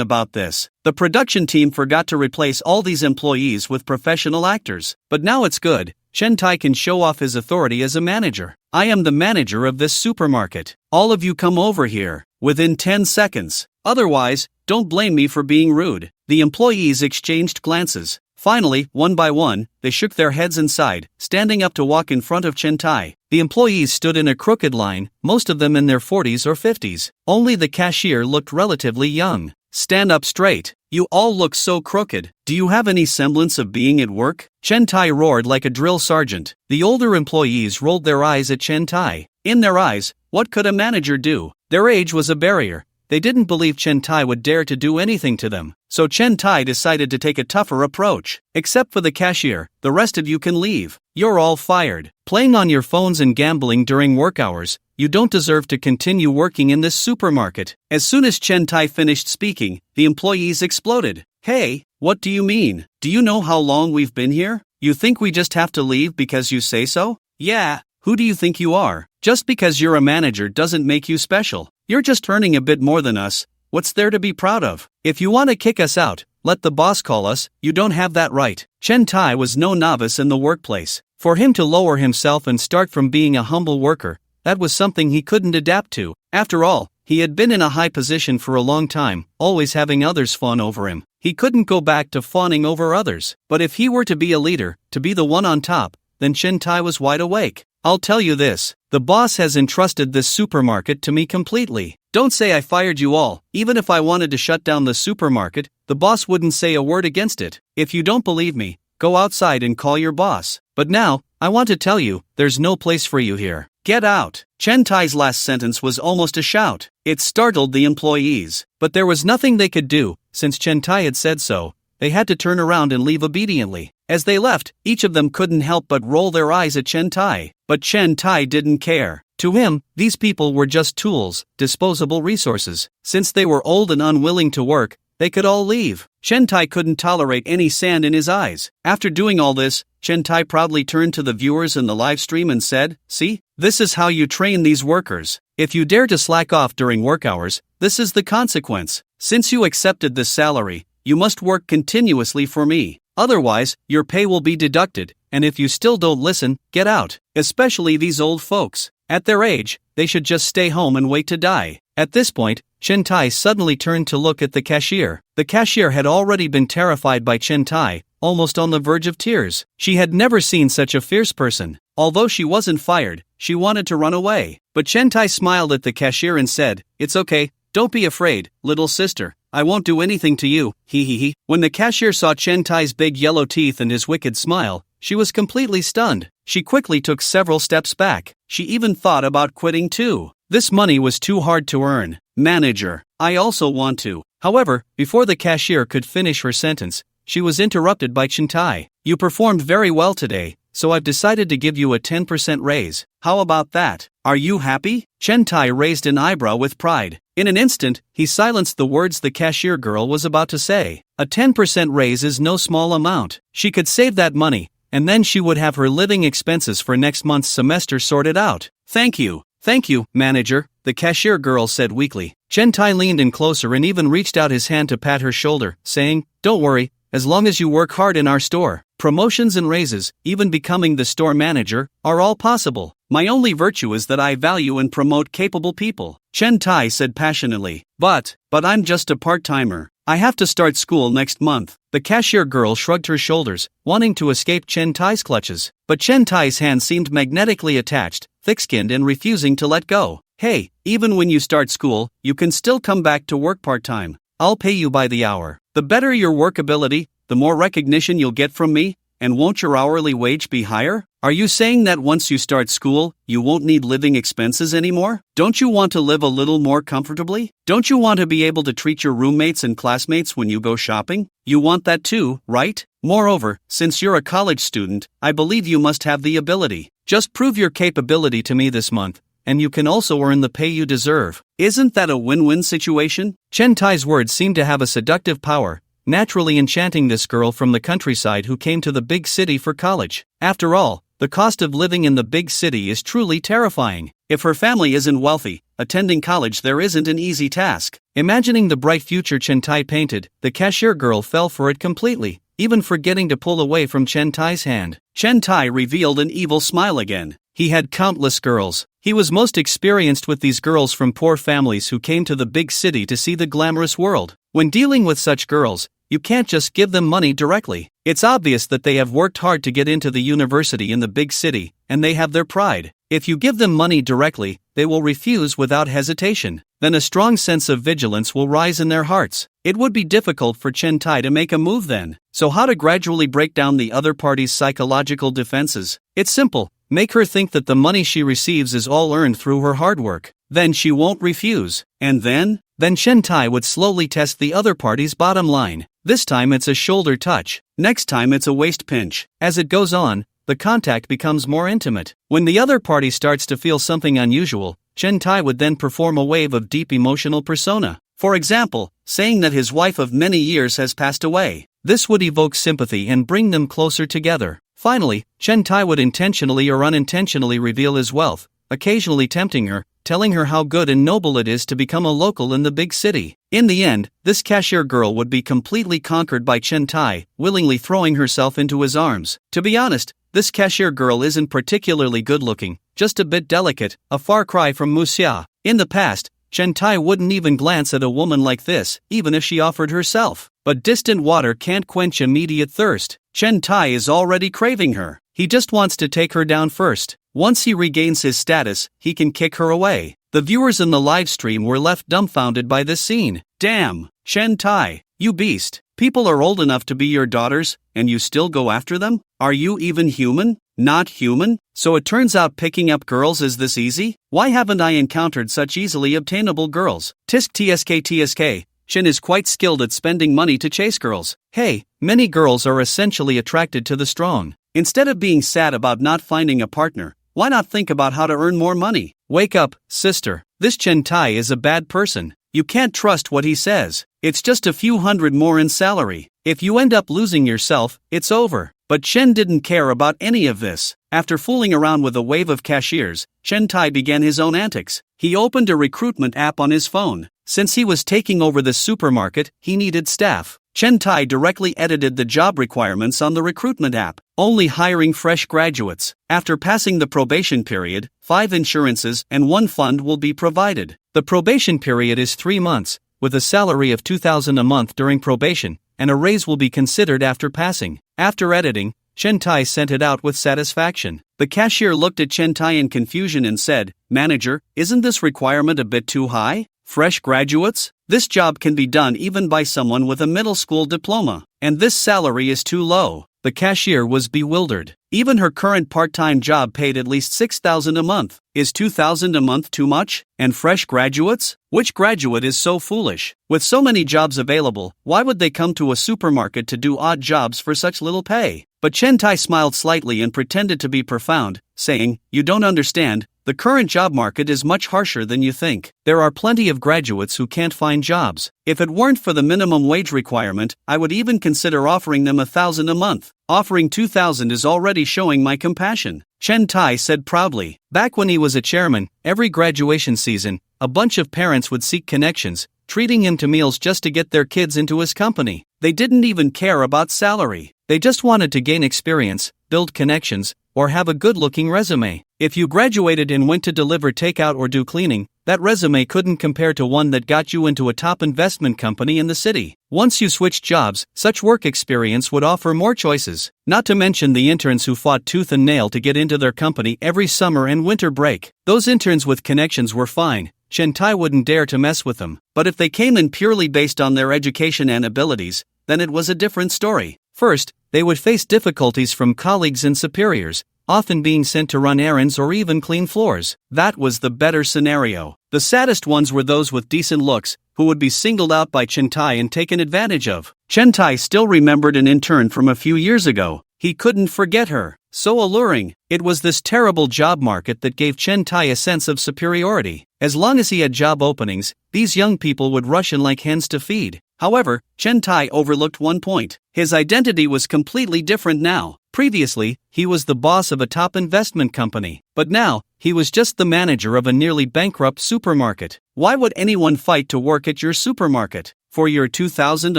about this. The production team forgot to replace all these employees with professional actors. But now it's good. Chen Tai can show off his authority as a manager. I am the manager of this supermarket. All of you come over here, within 10 seconds. Otherwise, don't blame me for being rude. The employees exchanged glances. Finally, one by one, they shook their heads and sighed, standing up to walk in front of Chen Tai. The employees stood in a crooked line, most of them in their 40s or 50s. Only the cashier looked relatively young. Stand up straight. You all look so crooked. Do you have any semblance of being at work? Chen Tai roared like a drill sergeant. The older employees rolled their eyes at Chen Tai. In their eyes, what could a manager do? Their age was a barrier. They didn't believe Chen Tai would dare to do anything to them. So Chen Tai decided to take a tougher approach. Except for the cashier, the rest of you can leave. You're all fired. Playing on your phones and gambling during work hours, you don't deserve to continue working in this supermarket. As soon as Chen Tai finished speaking, the employees exploded. Hey, what do you mean? Do you know how long we've been here? You think we just have to leave because you say so? Yeah, who do you think you are? Just because you're a manager doesn't make you special. You're just earning a bit more than us. What's there to be proud of? If you want to kick us out, let the boss call us. You don't have that right. Chen Tai was no novice in the workplace. For him to lower himself and start from being a humble worker, that was something he couldn't adapt to. After all, he had been in a high position for a long time, always having others fawn over him. He couldn't go back to fawning over others. But if he were to be a leader, to be the one on top, then Chen Tai was wide awake. I'll tell you this, the boss has entrusted this supermarket to me completely. Don't say I fired you all. Even if I wanted to shut down the supermarket, the boss wouldn't say a word against it. If you don't believe me, go outside and call your boss. But now, I want to tell you, there's no place for you here. Get out. Chen Tai's last sentence was almost a shout. It startled the employees. But there was nothing they could do, since Chen Tai had said so. They had to turn around and leave obediently. As they left, each of them couldn't help but roll their eyes at Chen Tai. But Chen Tai didn't care. To him, these people were just tools, disposable resources. Since they were old and unwilling to work, they could all leave. Chen Tai couldn't tolerate any sand in his eyes. After doing all this, Chen Tai proudly turned to the viewers in the live stream and said, "See, this is how you train these workers. If you dare to slack off during work hours, this is the consequence. Since you accepted this salary, you must work continuously for me. Otherwise, your pay will be deducted, and if you still don't listen, get out. Especially these old folks. At their age, they should just stay home and wait to die." At this point, Chen Tai suddenly turned to look at the cashier. The cashier had already been terrified by Chen Tai, almost on the verge of tears. She had never seen such a fierce person. Although she wasn't fired, she wanted to run away. But Chen Tai smiled at the cashier and said, "It's okay, don't be afraid, little sister. I won't do anything to you, he. When the cashier saw Chen Tai's big yellow teeth and his wicked smile, she was completely stunned. She quickly took several steps back. She even thought about quitting too. This money was too hard to earn. Manager, I also want to. However, before the cashier could finish her sentence, she was interrupted by Chen Tai. You performed very well today, so I've decided to give you a 10% raise. How about that? Are you happy? Chen Tai raised an eyebrow with pride. In an instant, he silenced the words the cashier girl was about to say. A 10% raise is no small amount. She could save that money, and then she would have her living expenses for next month's semester sorted out. Thank you, manager, the cashier girl said weakly. Chen Tai leaned in closer and even reached out his hand to pat her shoulder, saying, "Don't worry, as long as you work hard in our store, promotions and raises, even becoming the store manager, are all possible. My only virtue is that I value and promote capable people," Chen Tai said passionately. But I'm just a part-timer. I have to start school next month." The cashier girl shrugged her shoulders, wanting to escape Chen Tai's clutches. But Chen Tai's hand seemed magnetically attached, thick-skinned and refusing to let go. "Hey, even when you start school, you can still come back to work part-time. I'll pay you by the hour. The better your work ability, the more recognition you'll get from me, and won't your hourly wage be higher? Are you saying that once you start school, you won't need living expenses anymore? Don't you want to live a little more comfortably? Don't you want to be able to treat your roommates and classmates when you go shopping? You want that too, right? Moreover, since you're a college student, I believe you must have the ability. Just prove your capability to me this month, and you can also earn the pay you deserve. Isn't that a win-win situation?" Chen Tai's words seemed to have a seductive power, naturally enchanting this girl from the countryside who came to the big city for college. After all, The cost of living in the big city is truly terrifying. If her family isn't wealthy, attending college there isn't an easy task. Imagining the bright future Chen Tai painted, the cashier girl fell for it completely, even forgetting to pull away from Chen Tai's hand. Chen Tai revealed an evil smile again. He had countless girls. He was most experienced with these girls from poor families who came to the big city to see the glamorous world. When dealing with such girls, you can't just give them money directly. It's obvious that they have worked hard to get into the university in the big city, and they have their pride. If you give them money directly, they will refuse without hesitation. Then a strong sense of vigilance will rise in their hearts. It would be difficult for Chen Tai to make a move then. So how to gradually break down the other party's psychological defenses? It's simple. Make her think that the money she receives is all earned through her hard work. Then she won't refuse. And then Chen Tai would slowly test the other party's bottom line. This time it's a shoulder touch. Next time it's a waist pinch. As it goes on, the contact becomes more intimate. When the other party starts to feel something unusual, Chen Tai would then perform a wave of deep emotional persona. For example, saying that his wife of many years has passed away. This would evoke sympathy and bring them closer together. Finally, Chen Tai would intentionally or unintentionally reveal his wealth, occasionally tempting her, telling her how good and noble it is to become a local in the big city. In the end, this cashier girl would be completely conquered by Chen Tai, willingly throwing herself into his arms. To be honest, this cashier girl isn't particularly good-looking, just a bit delicate, a far cry from Muxia. In the past, Chen Tai wouldn't even glance at a woman like this, even if she offered herself. But distant water can't quench immediate thirst. Chen Tai is already craving her. He just wants to take her down first. Once he regains his status, he can kick her away. The viewers in the live stream were left dumbfounded by this scene. Damn, Chen Tai, you beast. People are old enough to be your daughters, and you still go after them? Are you even human? Not human? So it turns out picking up girls is this easy? Why haven't I encountered such easily obtainable girls? Tisk tsk. Chen is quite skilled at spending money to chase girls. Hey, many girls are essentially attracted to the strong. Instead of being sad about not finding a partner, why not think about how to earn more money? Wake up, sister. This Chen Tai is a bad person. You can't trust what he says. It's just a few hundred more in salary. If you end up losing yourself, it's over. But Chen didn't care about any of this. After fooling around with a wave of cashiers, Chen Tai began his own antics. He opened a recruitment app on his phone. Since he was taking over the supermarket, he needed staff. Chen Tai directly edited the job requirements on the recruitment app, only hiring fresh graduates. After passing the probation period, 5 insurances and 1 fund will be provided. The probation period is 3 months, with a salary of 2,000 a month during probation, and a raise will be considered after passing. After editing, Chen Tai sent it out with satisfaction. The cashier looked at Chen Tai in confusion and said, "Manager, isn't this requirement a bit too high? Fresh graduates? This job can be done even by someone with a middle school diploma, and this salary is too low." The cashier was bewildered. Even her current part-time job paid at least 6,000 a month. Is 2,000 a month too much? And fresh graduates? Which graduate is so foolish? With so many jobs available, why would they come to a supermarket to do odd jobs for such little pay? But Chen Tai smiled slightly and pretended to be profound, saying, "You don't understand. The current job market is much harsher than you think. There are plenty of graduates who can't find jobs. If it weren't for the minimum wage requirement, I would even consider offering them 1,000 a month. Offering 2,000 is already showing my compassion," Chen Tai said proudly. Back when he was a chairman, every graduation season, a bunch of parents would seek connections, treating him to meals just to get their kids into his company. They didn't even care about salary. They just wanted to gain experience, build connections, or have a good-looking resume. If you graduated and went to deliver takeout or do cleaning, that resume couldn't compare to one that got you into a top investment company in the city. Once you switched jobs, such work experience would offer more choices. Not to mention the interns who fought tooth and nail to get into their company every summer and winter break. Those interns with connections were fine. Chen Tai wouldn't dare to mess with them. But if they came in purely based on their education and abilities, then it was a different story. First, they would face difficulties from colleagues and superiors, often being sent to run errands or even clean floors. That was the better scenario. The saddest ones were those with decent looks, who would be singled out by Chen Tai and taken advantage of. Chen Tai still remembered an intern from a few years ago. He couldn't forget her. So alluring. It was this terrible job market that gave Chen Tai a sense of superiority. As long as he had job openings, these young people would rush in like hens to feed. However, Chen Tai overlooked one point. His identity was completely different now. Previously, he was the boss of a top investment company, but now, he was just the manager of a nearly bankrupt supermarket. Why would anyone fight to work at your supermarket? For your $2,000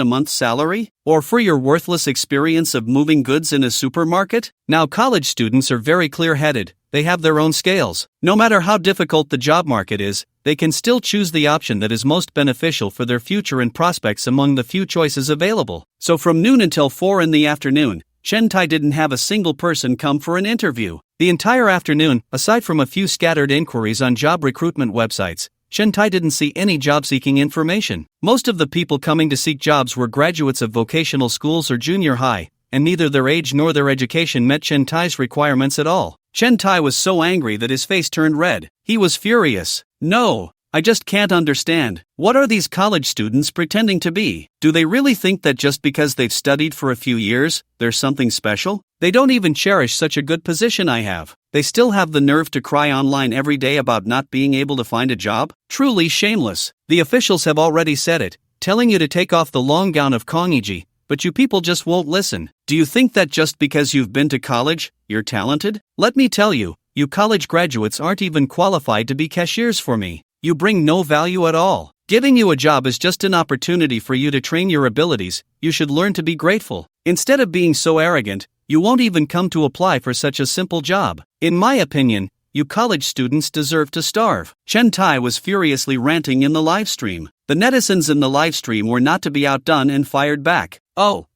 a month salary? Or for your worthless experience of moving goods in a supermarket? Now college students are very clear-headed. They have their own scales. No matter how difficult the job market is, they can still choose the option that is most beneficial for their future and prospects among the few choices available. So from noon until 4 in the afternoon, Chen Tai didn't have a single person come for an interview. The entire afternoon, aside from a few scattered inquiries on job recruitment websites, Chen Tai didn't see any job-seeking information. Most of the people coming to seek jobs were graduates of vocational schools or junior high, and neither their age nor their education met Chen Tai's requirements at all. Chen Tai was so angry that his face turned red. He was furious. No, I just can't understand. What are these college students pretending to be? Do they really think that just because they've studied for a few years, there's something special? They don't even cherish such a good position I have. They still have the nerve to cry online every day about not being able to find a job? Truly shameless. The officials have already said it, telling you to take off the long gown of Kongiji, but you people just won't listen. Do you think that just because you've been to college, you're talented? Let me tell you, you college graduates aren't even qualified to be cashiers for me. You bring no value at all. Giving you a job is just an opportunity for you to train your abilities. You should learn to be grateful. Instead of being so arrogant, you won't even come to apply for such a simple job. In my opinion, you college students deserve to starve. Chen Tai was furiously ranting in the live stream. The netizens in the live stream were not to be outdone and fired back. Oh,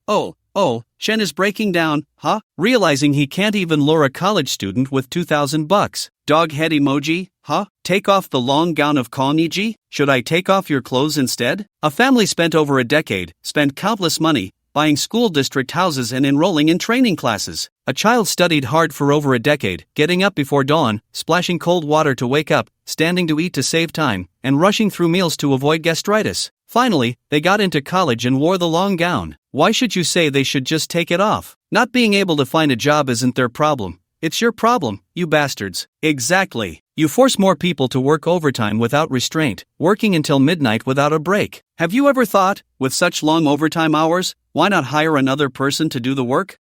Chen is breaking down, huh? Realizing he can't even lure a college student with $2,000. Dog head emoji, huh? Take off the long gown of Kongiji? Should I take off your clothes instead? A family spent over a decade, spent countless money, buying school district houses and enrolling in training classes. A child studied hard for over a decade, getting up before dawn, splashing cold water to wake up, standing to eat to save time, and rushing through meals to avoid gastritis. Finally, they got into college and wore the long gown. Why should you say they should just take it off? Not being able to find a job isn't their problem. It's your problem, you bastards. Exactly. You force more people to work overtime without restraint, working until midnight without a break. Have you ever thought, with such long overtime hours, why not hire another person to do the work?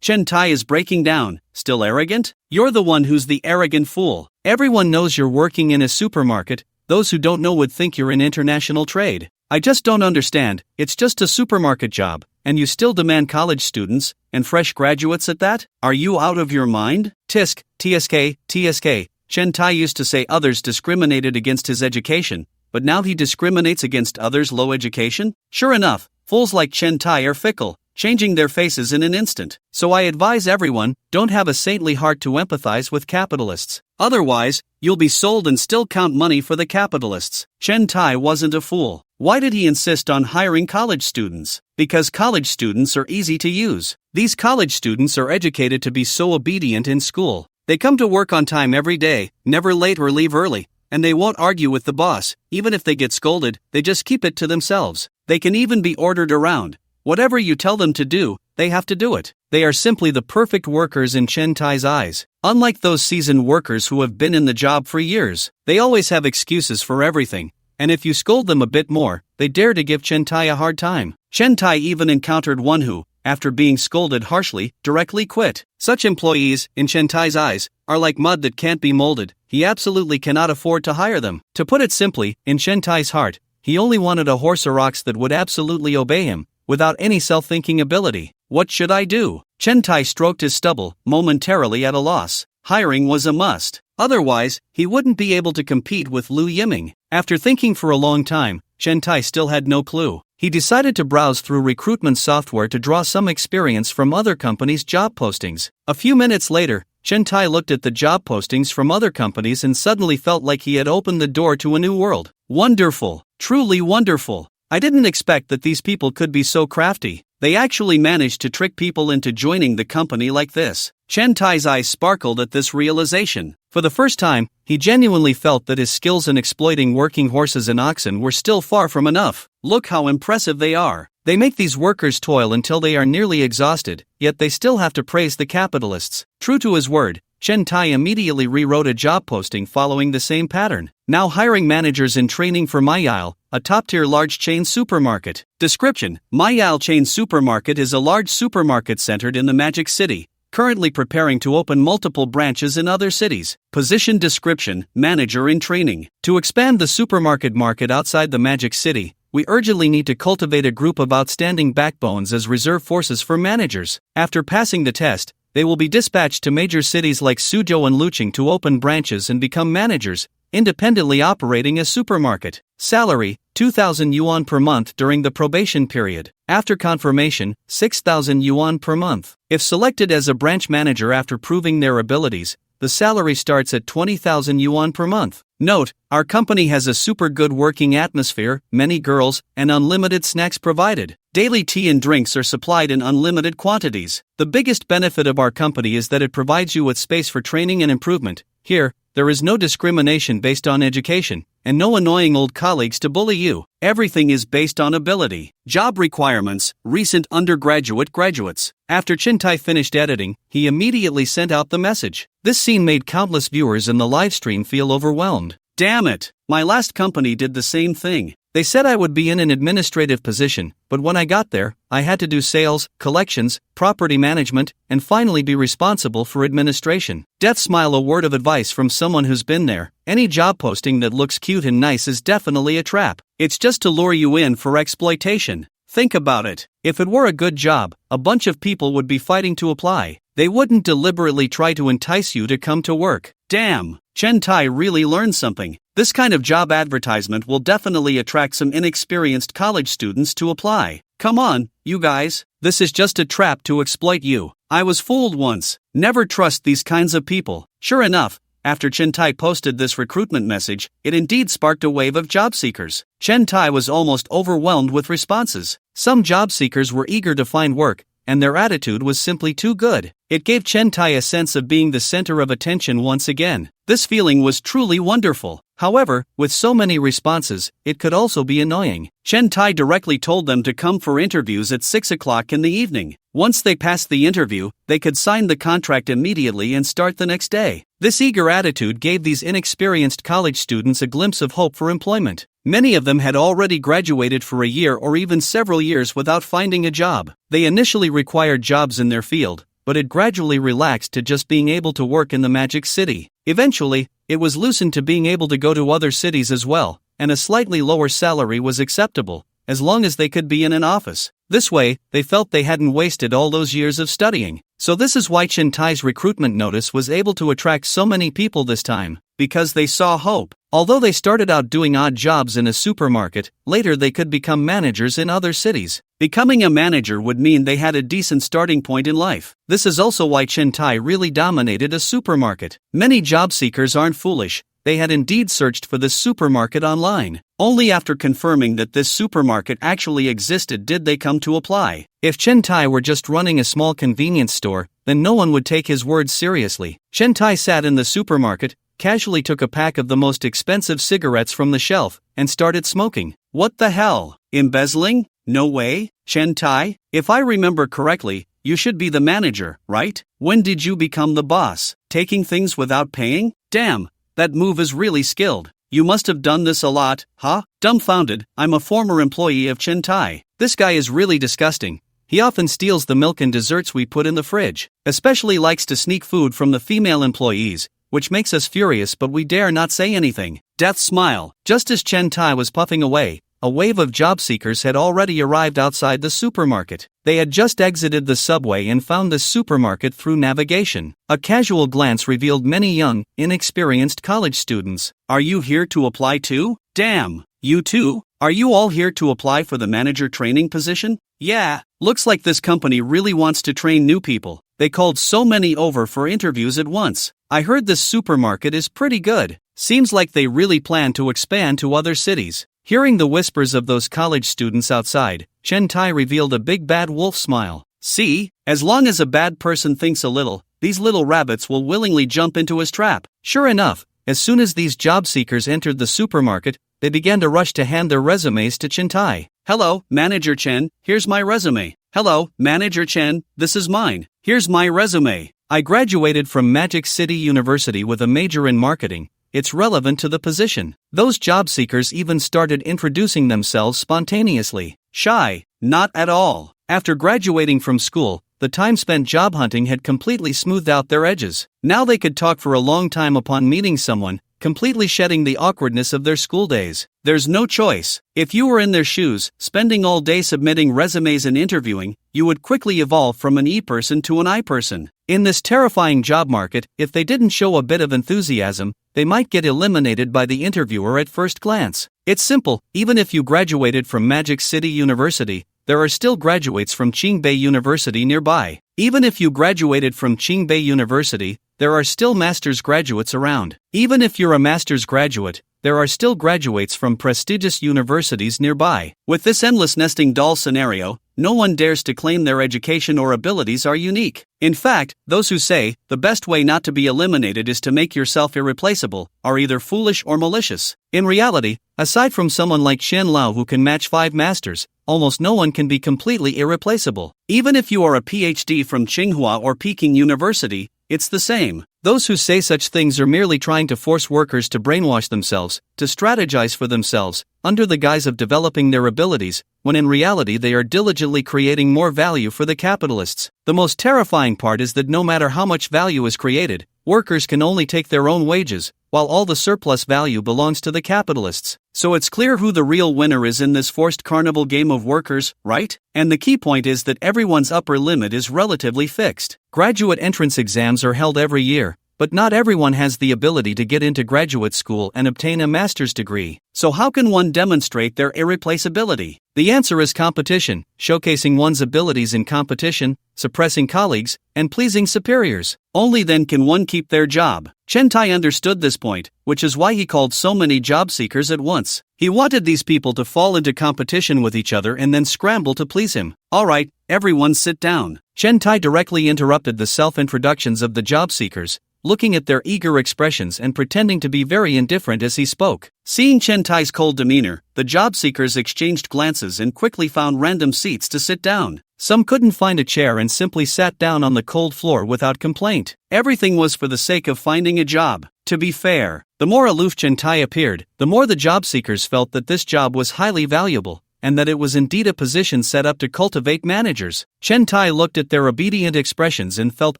Chen Tai is breaking down. Still arrogant? You're the one who's the arrogant fool. Everyone knows you're working in a supermarket. Those who don't know would think you're in international trade. I just don't understand. It's just a supermarket job, and you still demand college students, and fresh graduates at that? Are you out of your mind? Tisk, TSK. Chen Tai used to say others discriminated against his education, but now he discriminates against others' low education? Sure enough, fools like Chen Tai are fickle, changing their faces in an instant. So I advise everyone, don't have a saintly heart to empathize with capitalists. Otherwise, you'll be sold and still count money for the capitalists. Chen Tai wasn't a fool. Why did he insist on hiring college students? Because college students are easy to use. These college students are educated to be so obedient in school. They come to work on time every day, never late or leave early, and they won't argue with the boss. Even if they get scolded, they just keep it to themselves. They can even be ordered around. Whatever you tell them to do, they have to do it. They are simply the perfect workers in Chen Tai's eyes. Unlike those seasoned workers who have been in the job for years, they always have excuses for everything. And if you scold them a bit more, they dare to give Chen Tai a hard time. Chen Tai even encountered one who, after being scolded harshly, directly quit. Such employees, in Chen Tai's eyes, are like mud that can't be molded. He absolutely cannot afford to hire them. To put it simply, in Chen Tai's heart, he only wanted a horse or ox that would absolutely obey him, without any self-thinking ability. What should I do? Chen Tai stroked his stubble, momentarily at a loss. Hiring was a must. Otherwise, he wouldn't be able to compete with Liu Yiming. After thinking for a long time, Chen Tai still had no clue. He decided to browse through recruitment software to draw some experience from other companies' job postings. A few minutes later, Chen Tai looked at the job postings from other companies and suddenly felt like he had opened the door to a new world. Wonderful. Truly wonderful. I didn't expect that these people could be so crafty. They actually managed to trick people into joining the company like this. Chen Tai's eyes sparkled at this realization. For the first time, he genuinely felt that his skills in exploiting working horses and oxen were still far from enough. Look how impressive they are. They make these workers toil until they are nearly exhausted, yet they still have to praise the capitalists. True to his word, Chen Tai immediately rewrote a job posting following the same pattern. Now hiring managers in training for Manhwa, a top-tier large chain supermarket. Description: Manhwa chain supermarket is a large supermarket centered in the Magic City, currently preparing to open multiple branches in other cities. Position description: manager in training. To expand the supermarket market outside the Magic City, we urgently need to cultivate a group of outstanding backbones as reserve forces for managers. After passing the test, they will be dispatched to major cities like Suzhou and Luqing to open branches and become managers, independently operating a supermarket. Salary: 2,000 yuan per month during the probation period. After confirmation, 6,000 yuan per month. If selected as a branch manager after proving their abilities, the salary starts at 20,000 yuan per month. Note, our company has a super good working atmosphere, many girls, and unlimited snacks provided. Daily tea and drinks are supplied in unlimited quantities. The biggest benefit of our company is that it provides you with space for training and improvement. Here, there is no discrimination based on education, and no annoying old colleagues to bully you. Everything is based on ability. Job requirements: recent undergraduate graduates. After Chen Tai finished editing, he immediately sent out the message. This scene made countless viewers in the livestream feel overwhelmed. Damn it! My last company did the same thing. They said I would be in an administrative position, but when I got there, I had to do sales, collections, property management, and finally be responsible for administration. Death smile: a word of advice from someone who's been there. Any job posting that looks cute and nice is definitely a trap. It's just to lure you in for exploitation. Think about it. If it were a good job, a bunch of people would be fighting to apply. They wouldn't deliberately try to entice you to come to work. Damn, Chen Tai really learned something. This kind of job advertisement will definitely attract some inexperienced college students to apply. Come on, you guys, this is just a trap to exploit you. I was fooled once. Never trust these kinds of people. Sure enough, after Chen Tai posted this recruitment message, it indeed sparked a wave of job seekers. Chen Tai was almost overwhelmed with responses. Some job seekers were eager to find work, and their attitude was simply too good. It gave Chen Tai a sense of being the center of attention once again. This feeling was truly wonderful. However, with so many responses, it could also be annoying. Chen Tai directly told them to come for interviews at 6 o'clock in the evening. Once they passed the interview, they could sign the contract immediately and start the next day. This eager attitude gave these inexperienced college students a glimpse of hope for employment. Many of them had already graduated for a year or even several years without finding a job. They initially required jobs in their field, but it gradually relaxed to just being able to work in the Magic City. Eventually, it was loosened to being able to go to other cities as well, and a slightly lower salary was acceptable, as long as they could be in an office. This way, they felt they hadn't wasted all those years of studying. So this is why Chen Tai's recruitment notice was able to attract so many people this time, because they saw hope. Although they started out doing odd jobs in a supermarket, later they could become managers in other cities. Becoming a manager would mean they had a decent starting point in life. This is also why Chen Tai really dominated a supermarket. Many job seekers aren't foolish. They had indeed searched for this supermarket online. Only after confirming that this supermarket actually existed did they come to apply. If Chen Tai were just running a small convenience store, then no one would take his words seriously. Chen Tai sat in the supermarket, casually took a pack of the most expensive cigarettes from the shelf, and started smoking. What the hell? Embezzling? No way. Chen Tai, if I remember correctly, you should be the manager, right? When did you become the boss? Taking things without paying? Damn, that move is really skilled. You must have done this a lot, huh? Dumbfounded, I'm a former employee of Chen Tai. This guy is really disgusting. He often steals the milk and desserts we put in the fridge. Especially likes to sneak food from the female employees, which makes us furious, but we dare not say anything. Death smile. Just as Chen Tai was puffing away, a wave of job seekers had already arrived outside the supermarket. They had just exited the subway and found the supermarket through navigation. A casual glance revealed many young, inexperienced college students. Are you here to apply too? Damn, you too? Are you all here to apply for the manager training position? Yeah, looks like this company really wants to train new people. They called so many over for interviews at once. I heard this supermarket is pretty good. Seems like they really plan to expand to other cities. Hearing the whispers of those college students outside, Chen Tai revealed a big bad wolf smile. See, as long as a bad person thinks a little, these little rabbits will willingly jump into his trap. Sure enough, as soon as these job seekers entered the supermarket, they began to rush to hand their resumes to Chen Tai. Hello, Manager Chen, here's my resume. Hello, Manager Chen, this is mine. Here's my resume. I graduated from Magic City University with a major in marketing. It's relevant to the position. Those job seekers even started introducing themselves spontaneously. Shy? Not at all. After graduating from school, the time spent job hunting had completely smoothed out their edges. Now they could talk for a long time upon meeting someone, completely shedding the awkwardness of their school days. There's no choice. If you were in their shoes, spending all day submitting resumes and interviewing, you would quickly evolve from an E-person to an I-person. In this terrifying job market, if they didn't show a bit of enthusiasm, they might get eliminated by the interviewer at first glance. It's simple. Even if you graduated from Magic City University, there are still graduates from Qingbei University nearby. Even if you graduated from Qingbei University, there are still master's graduates around. Even if you're a master's graduate, there are still graduates from prestigious universities nearby. With this endless nesting doll scenario, no one dares to claim their education or abilities are unique. In fact, those who say, the best way not to be eliminated is to make yourself irreplaceable, are either foolish or malicious. In reality, aside from someone like Shen Lao who can match 5 masters, almost no one can be completely irreplaceable. Even if you are a PhD from Tsinghua or Peking University, it's the same. Those who say such things are merely trying to force workers to brainwash themselves, to strategize for themselves, under the guise of developing their abilities, when in reality they are diligently creating more value for the capitalists. The most terrifying part is that no matter how much value is created, workers can only take their own wages, while all the surplus value belongs to the capitalists. So it's clear who the real winner is in this forced carnival game of workers, right? And the key point is that everyone's upper limit is relatively fixed. Graduate entrance exams are held every year, but not everyone has the ability to get into graduate school and obtain a master's degree. So how can one demonstrate their irreplaceability? The answer is competition, showcasing one's abilities in competition, suppressing colleagues, and pleasing superiors. Only then can one keep their job. Chen Tai understood this point, which is why he called so many job seekers at once. He wanted these people to fall into competition with each other and then scramble to please him. Alright, everyone sit down. Chen Tai directly interrupted the self-introductions of the job seekers, looking at their eager expressions and pretending to be very indifferent as he spoke. Seeing Chen Tai's cold demeanor, the job seekers exchanged glances and quickly found random seats to sit down. Some couldn't find a chair and simply sat down on the cold floor without complaint. Everything was for the sake of finding a job. To be fair, the more aloof Chen Tai appeared, the more the job seekers felt that this job was highly valuable, and that it was indeed a position set up to cultivate managers. Chen Tai looked at their obedient expressions and felt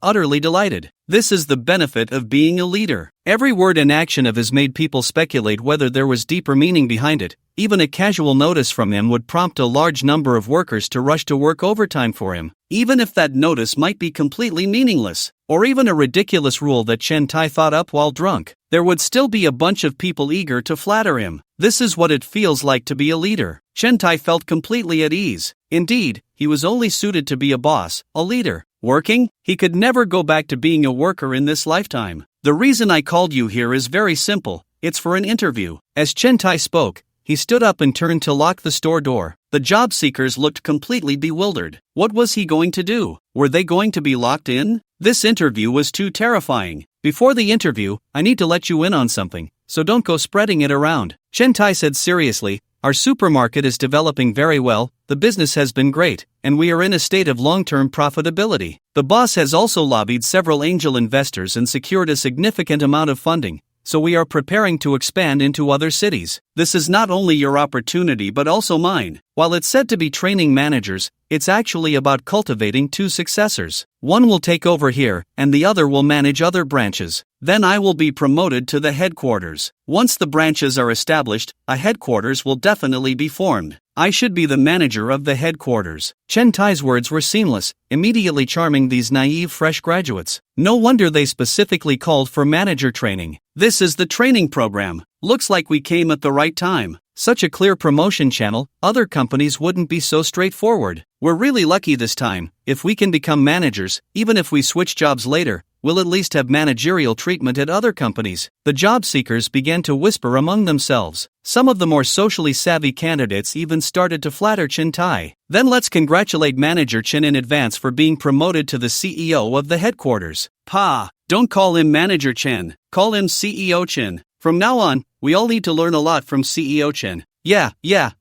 utterly delighted. This is the benefit of being a leader. Every word and action of his made people speculate whether there was deeper meaning behind it. Even a casual notice from him would prompt a large number of workers to rush to work overtime for him, even if that notice might be completely meaningless, or even a ridiculous rule that Chen Tai thought up while drunk. There would still be a bunch of people eager to flatter him. This is what it feels like to be a leader. Chen Tai felt completely at ease. Indeed, he was only suited to be a boss, a leader. Working? He could never go back to being a worker in this lifetime. The reason I called you here is very simple. It's for an interview. As Chen Tai spoke, he stood up and turned to lock the store door. The job seekers looked completely bewildered. What was he going to do? Were they going to be locked in? This interview was too terrifying. Before the interview, I need to let you in on something, so don't go spreading it around. Chen Tai said seriously, our supermarket is developing very well, the business has been great, and we are in a state of long-term profitability. The boss has also lobbied several angel investors and secured a significant amount of funding, so we are preparing to expand into other cities. This is not only your opportunity but also mine. While it's said to be training managers, it's actually about cultivating 2 successors. One will take over here, and the other will manage other branches. Then I will be promoted to the headquarters. Once the branches are established, a headquarters will definitely be formed. I should be the manager of the headquarters. Chen Tai's words were seamless, immediately charming these naive fresh graduates. No wonder they specifically called for manager training. This is the training program. Looks like we came at the right time. Such a clear promotion channel, other companies wouldn't be so straightforward. We're really lucky this time. If we can become managers, even if we switch jobs later, we'll at least have managerial treatment at other companies. The job seekers began to whisper among themselves. Some of the more socially savvy candidates even started to flatter Chen Tai. Then let's congratulate Manager Chen in advance for being promoted to the CEO of the headquarters. Pa, don't call him Manager Chen, call him CEO Chen. From now on, we all need to learn a lot from CEO Chen. Yeah,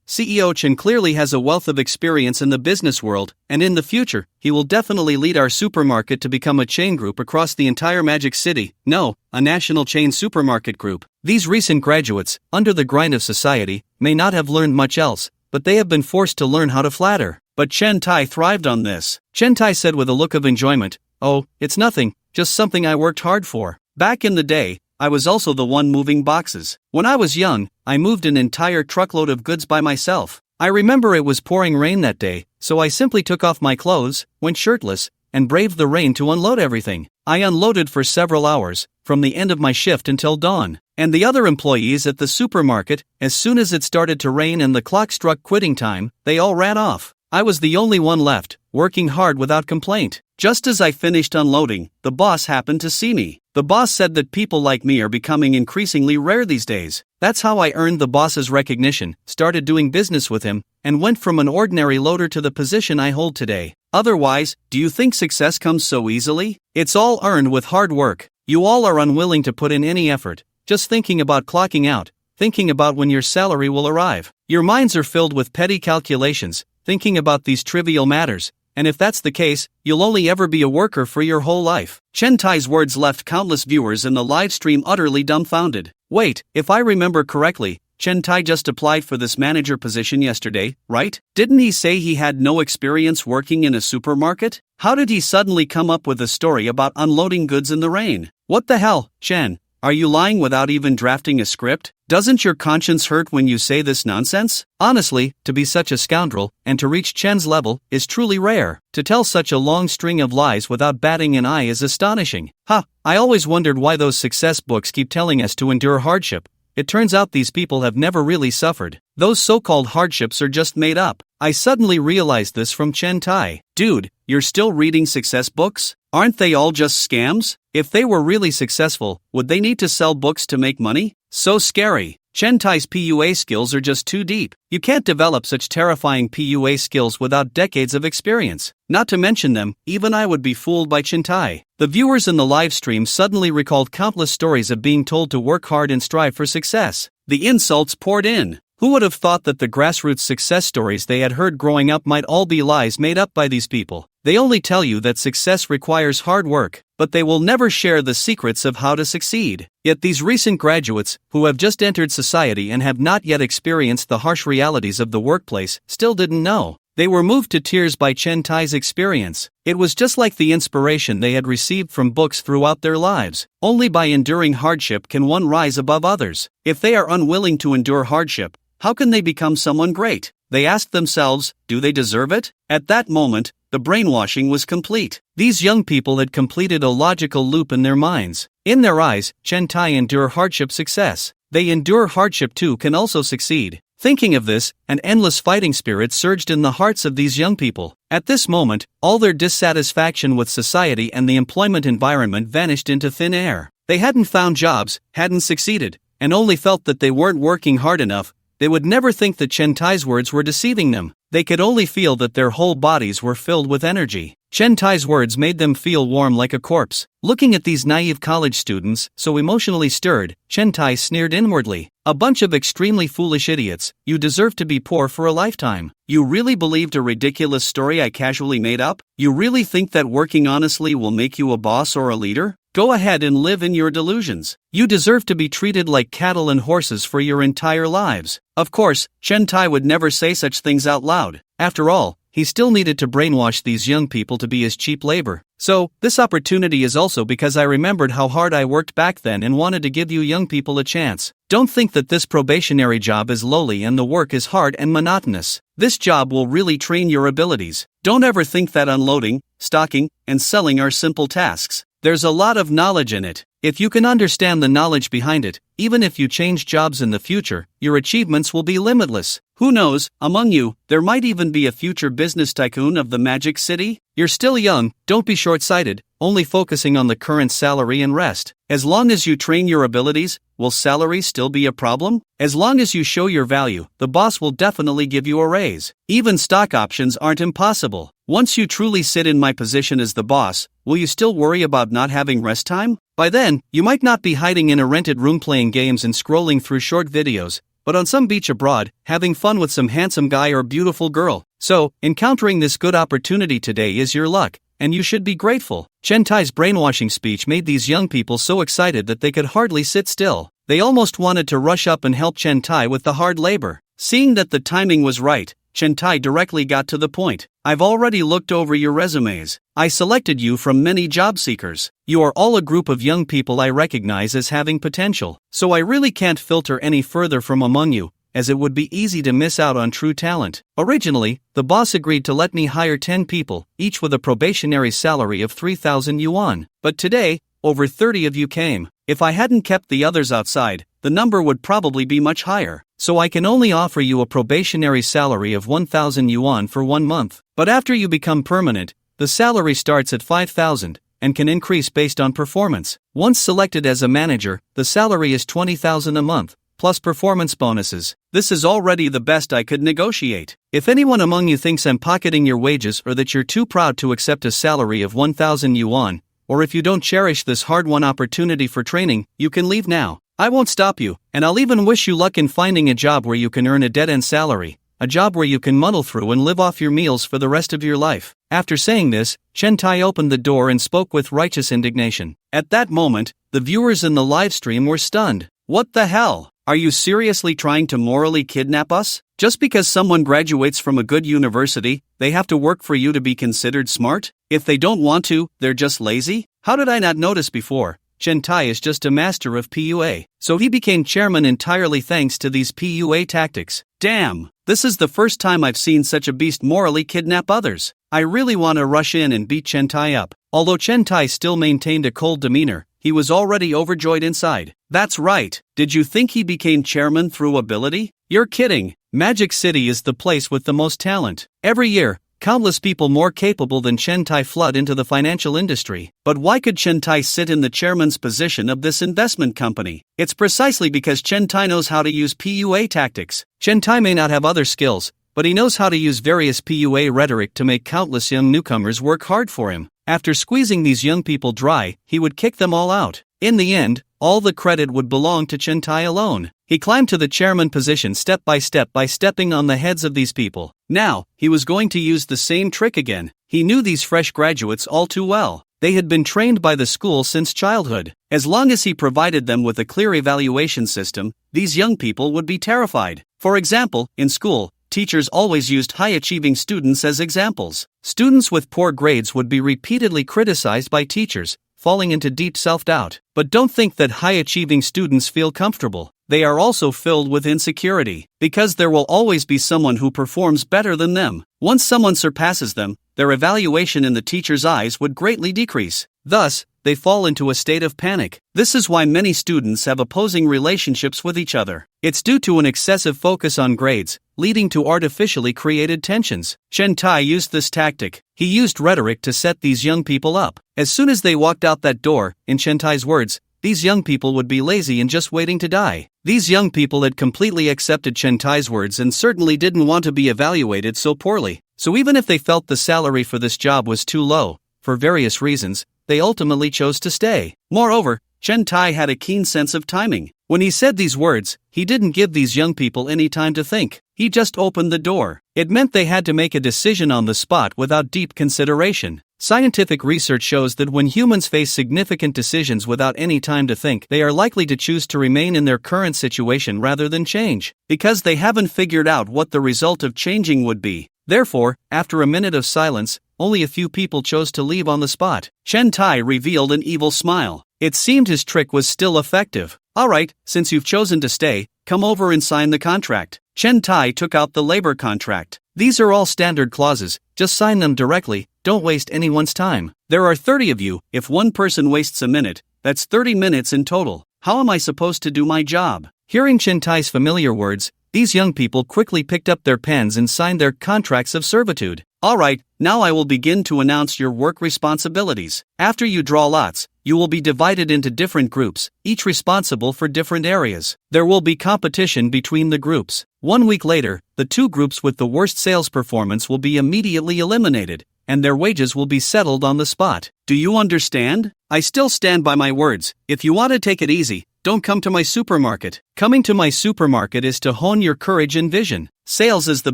CEO Chen clearly has a wealth of experience in the business world, and in the future, he will definitely lead our supermarket to become a chain group across the entire Magic City. No, a national chain supermarket group. These recent graduates, under the grind of society, may not have learned much else, but they have been forced to learn how to flatter. But Chen Tai thrived on this. Chen Tai said with a look of enjoyment, "Oh, it's nothing, just something I worked hard for. Back in the day, I was also the one moving boxes. When I was young, I moved an entire truckload of goods by myself. I remember it was pouring rain that day, so I simply took off my clothes, went shirtless, and braved the rain to unload everything. I unloaded for several hours, from the end of my shift until dawn. And the other employees at the supermarket, as soon as it started to rain and the clock struck quitting time, they all ran off. I was the only one left, working hard without complaint. Just as I finished unloading, the boss happened to see me. The boss said that people like me are becoming increasingly rare these days. That's how I earned the boss's recognition, started doing business with him, and went from an ordinary loader to the position I hold today. Otherwise, do you think success comes so easily? It's all earned with hard work. You all are unwilling to put in any effort, just thinking about clocking out, thinking about when your salary will arrive. Your minds are filled with petty calculations, thinking about these trivial matters, and if that's the case, you'll only ever be a worker for your whole life. Chen Tai's words left countless viewers in the live stream utterly dumbfounded. Wait, if I remember correctly, Chen Tai just applied for this manager position yesterday, right? Didn't he say he had no experience working in a supermarket? How did he suddenly come up with a story about unloading goods in the rain? What the hell, Chen? Are you lying without even drafting a script? Doesn't your conscience hurt when you say this nonsense? Honestly, to be such a scoundrel, and to reach Chen's level, is truly rare. To tell such a long string of lies without batting an eye is astonishing. I always wondered why those success books keep telling us to endure hardship. It turns out these people have never really suffered. Those so-called hardships are just made up. I suddenly realized this from Chen Tai. Dude, you're still reading success books? Aren't they all just scams? If they were really successful, would they need to sell books to make money? So scary. Chen Tai's PUA skills are just too deep. You can't develop such terrifying PUA skills without decades of experience. Not to mention them, even I would be fooled by Chen Tai. The viewers in the live stream suddenly recalled countless stories of being told to work hard and strive for success. The insults poured in. Who would have thought that the grassroots success stories they had heard growing up might all be lies made up by these people? They only tell you that success requires hard work, but they will never share the secrets of how to succeed. Yet these recent graduates, who have just entered society and have not yet experienced the harsh realities of the workplace, still didn't know. They were moved to tears by Chen Tai's experience. It was just like the inspiration they had received from books throughout their lives. Only by enduring hardship can one rise above others. If they are unwilling to endure hardship, how can they become someone great? They asked themselves, do they deserve it? At that moment, the brainwashing was complete. These young people had completed a logical loop in their minds. In their eyes, Chen Tai endure hardship success. They endure hardship too can also succeed. Thinking of this, an endless fighting spirit surged in the hearts of these young people. At this moment, all their dissatisfaction with society and the employment environment vanished into thin air. They hadn't found jobs, hadn't succeeded, and only felt that they weren't working hard enough. They would never think that Chen Tai's words were deceiving them. They could only feel that their whole bodies were filled with energy. Chen Tai's words made them feel warm like a corpse. Looking at these naive college students, so emotionally stirred, Chen Tai sneered inwardly. A bunch of extremely foolish idiots, you deserve to be poor for a lifetime. You really believed a ridiculous story I casually made up? You really think that working honestly will make you a boss or a leader? Go ahead and live in your delusions. You deserve to be treated like cattle and horses for your entire lives. Of course, Chen Tai would never say such things out loud. After all, he still needed to brainwash these young people to be his cheap labor. So, this opportunity is also because I remembered how hard I worked back then and wanted to give you young people a chance. Don't think that this probationary job is lowly and the work is hard and monotonous. This job will really train your abilities. Don't ever think that unloading, stocking, and selling are simple tasks. There's a lot of knowledge in it. If you can understand the knowledge behind it, even if you change jobs in the future, your achievements will be limitless. Who knows, among you, there might even be a future business tycoon of the Magic City? You're still young, don't be short-sighted, only focusing on the current salary and rest. As long as you train your abilities, will salary still be a problem? As long as you show your value, the boss will definitely give you a raise. Even stock options aren't impossible. Once you truly sit in my position as the boss, will you still worry about not having rest time? By then, you might not be hiding in a rented room playing games and scrolling through short videos, but on some beach abroad, having fun with some handsome guy or beautiful girl. So, encountering this good opportunity today is your luck, and you should be grateful. Chen Tai's brainwashing speech made these young people so excited that they could hardly sit still. They almost wanted to rush up and help Chen Tai with the hard labor. Seeing that the timing was right, Chen Tai directly got to the point. I've already looked over your resumes. I selected you from many job seekers. You are all a group of young people I recognize as having potential, so I really can't filter any further from among you, as it would be easy to miss out on true talent. Originally, the boss agreed to let me hire 10 people, each with a probationary salary of 3,000 yuan. But today, over 30 of you came. If I hadn't kept the others outside, the number would probably be much higher. So I can only offer you a probationary salary of 1,000 yuan for 1 month. But after you become permanent, the salary starts at 5,000 and can increase based on performance. Once selected as a manager, the salary is 20,000 a month, plus performance bonuses. This is already the best I could negotiate. If anyone among you thinks I'm pocketing your wages or that you're too proud to accept a salary of 1,000 yuan, or if you don't cherish this hard-won opportunity for training, you can leave now. I won't stop you, and I'll even wish you luck in finding a job where you can earn a dead-end salary, a job where you can muddle through and live off your meals for the rest of your life. After saying this, Chen Tai opened the door and spoke with righteous indignation. At that moment, the viewers in the live stream were stunned. What the hell? Are you seriously trying to morally kidnap us? Just because someone graduates from a good university, they have to work for you to be considered smart? If they don't want to, they're just lazy? How did I not notice before? Chen Tai is just a master of PUA, so he became chairman entirely thanks to these PUA tactics. Damn, this is the first time I've seen such a beast morally kidnap others. I really want to rush in and beat Chen Tai up. Although Chen Tai still maintained a cold demeanor, he was already overjoyed inside. That's right, did you think he became chairman through ability? You're kidding. Magic City is the place with the most talent. Every year, countless people more capable than Chen Tai flood into the financial industry. But why could Chen Tai sit in the chairman's position of this investment company? It's precisely because Chen Tai knows how to use PUA tactics. Chen Tai may not have other skills, but he knows how to use various PUA rhetoric to make countless young newcomers work hard for him. After squeezing these young people dry, he would kick them all out. In the end, all the credit would belong to Chen Tai alone. He climbed to the chairman position step by stepping on the heads of these people. Now, he was going to use the same trick again. He knew these fresh graduates all too well. They had been trained by the school since childhood. As long as he provided them with a clear evaluation system, these young people would be terrified. For example, in school, teachers always used high-achieving students as examples. Students with poor grades would be repeatedly criticized by teachers, falling into deep self-doubt. But don't think that high-achieving students feel comfortable. They are also filled with insecurity, because there will always be someone who performs better than them. Once someone surpasses them, their evaluation in the teacher's eyes would greatly decrease. Thus, they fall into a state of panic. This is why many students have opposing relationships with each other. It's due to an excessive focus on grades, leading to artificially created tensions. Chen Tai used this tactic. He used rhetoric to set these young people up. As soon as they walked out that door, in Chen Tai's words, these young people would be lazy and just waiting to die. These young people had completely accepted Chen Tai's words and certainly didn't want to be evaluated so poorly. So even if they felt the salary for this job was too low, for various reasons, they ultimately chose to stay. Moreover, Chen Tai had a keen sense of timing. When he said these words, he didn't give these young people any time to think. He just opened the door. It meant they had to make a decision on the spot without deep consideration. Scientific research shows that when humans face significant decisions without any time to think, they are likely to choose to remain in their current situation rather than change, because they haven't figured out what the result of changing would be. Therefore, after a minute of silence, only a few people chose to leave on the spot. Chen Tai revealed an evil smile. It seemed his trick was still effective. Alright, since you've chosen to stay, come over and sign the contract. Chen Tai took out the labor contract. These are all standard clauses, just sign them directly, don't waste anyone's time. There are 30 of you, if one person wastes a minute, that's 30 minutes in total. How am I supposed to do my job? Hearing Chen Tai's familiar words, these young people quickly picked up their pens and signed their contracts of servitude. Alright, now I will begin to announce your work responsibilities. After you draw lots, you will be divided into different groups, each responsible for different areas. There will be competition between the groups. 1 week later, the 2 groups with the worst sales performance will be immediately eliminated, and their wages will be settled on the spot. Do you understand? I still stand by my words. If you want to take it easy, don't come to my supermarket. Coming to my supermarket is to hone your courage and vision. Sales is the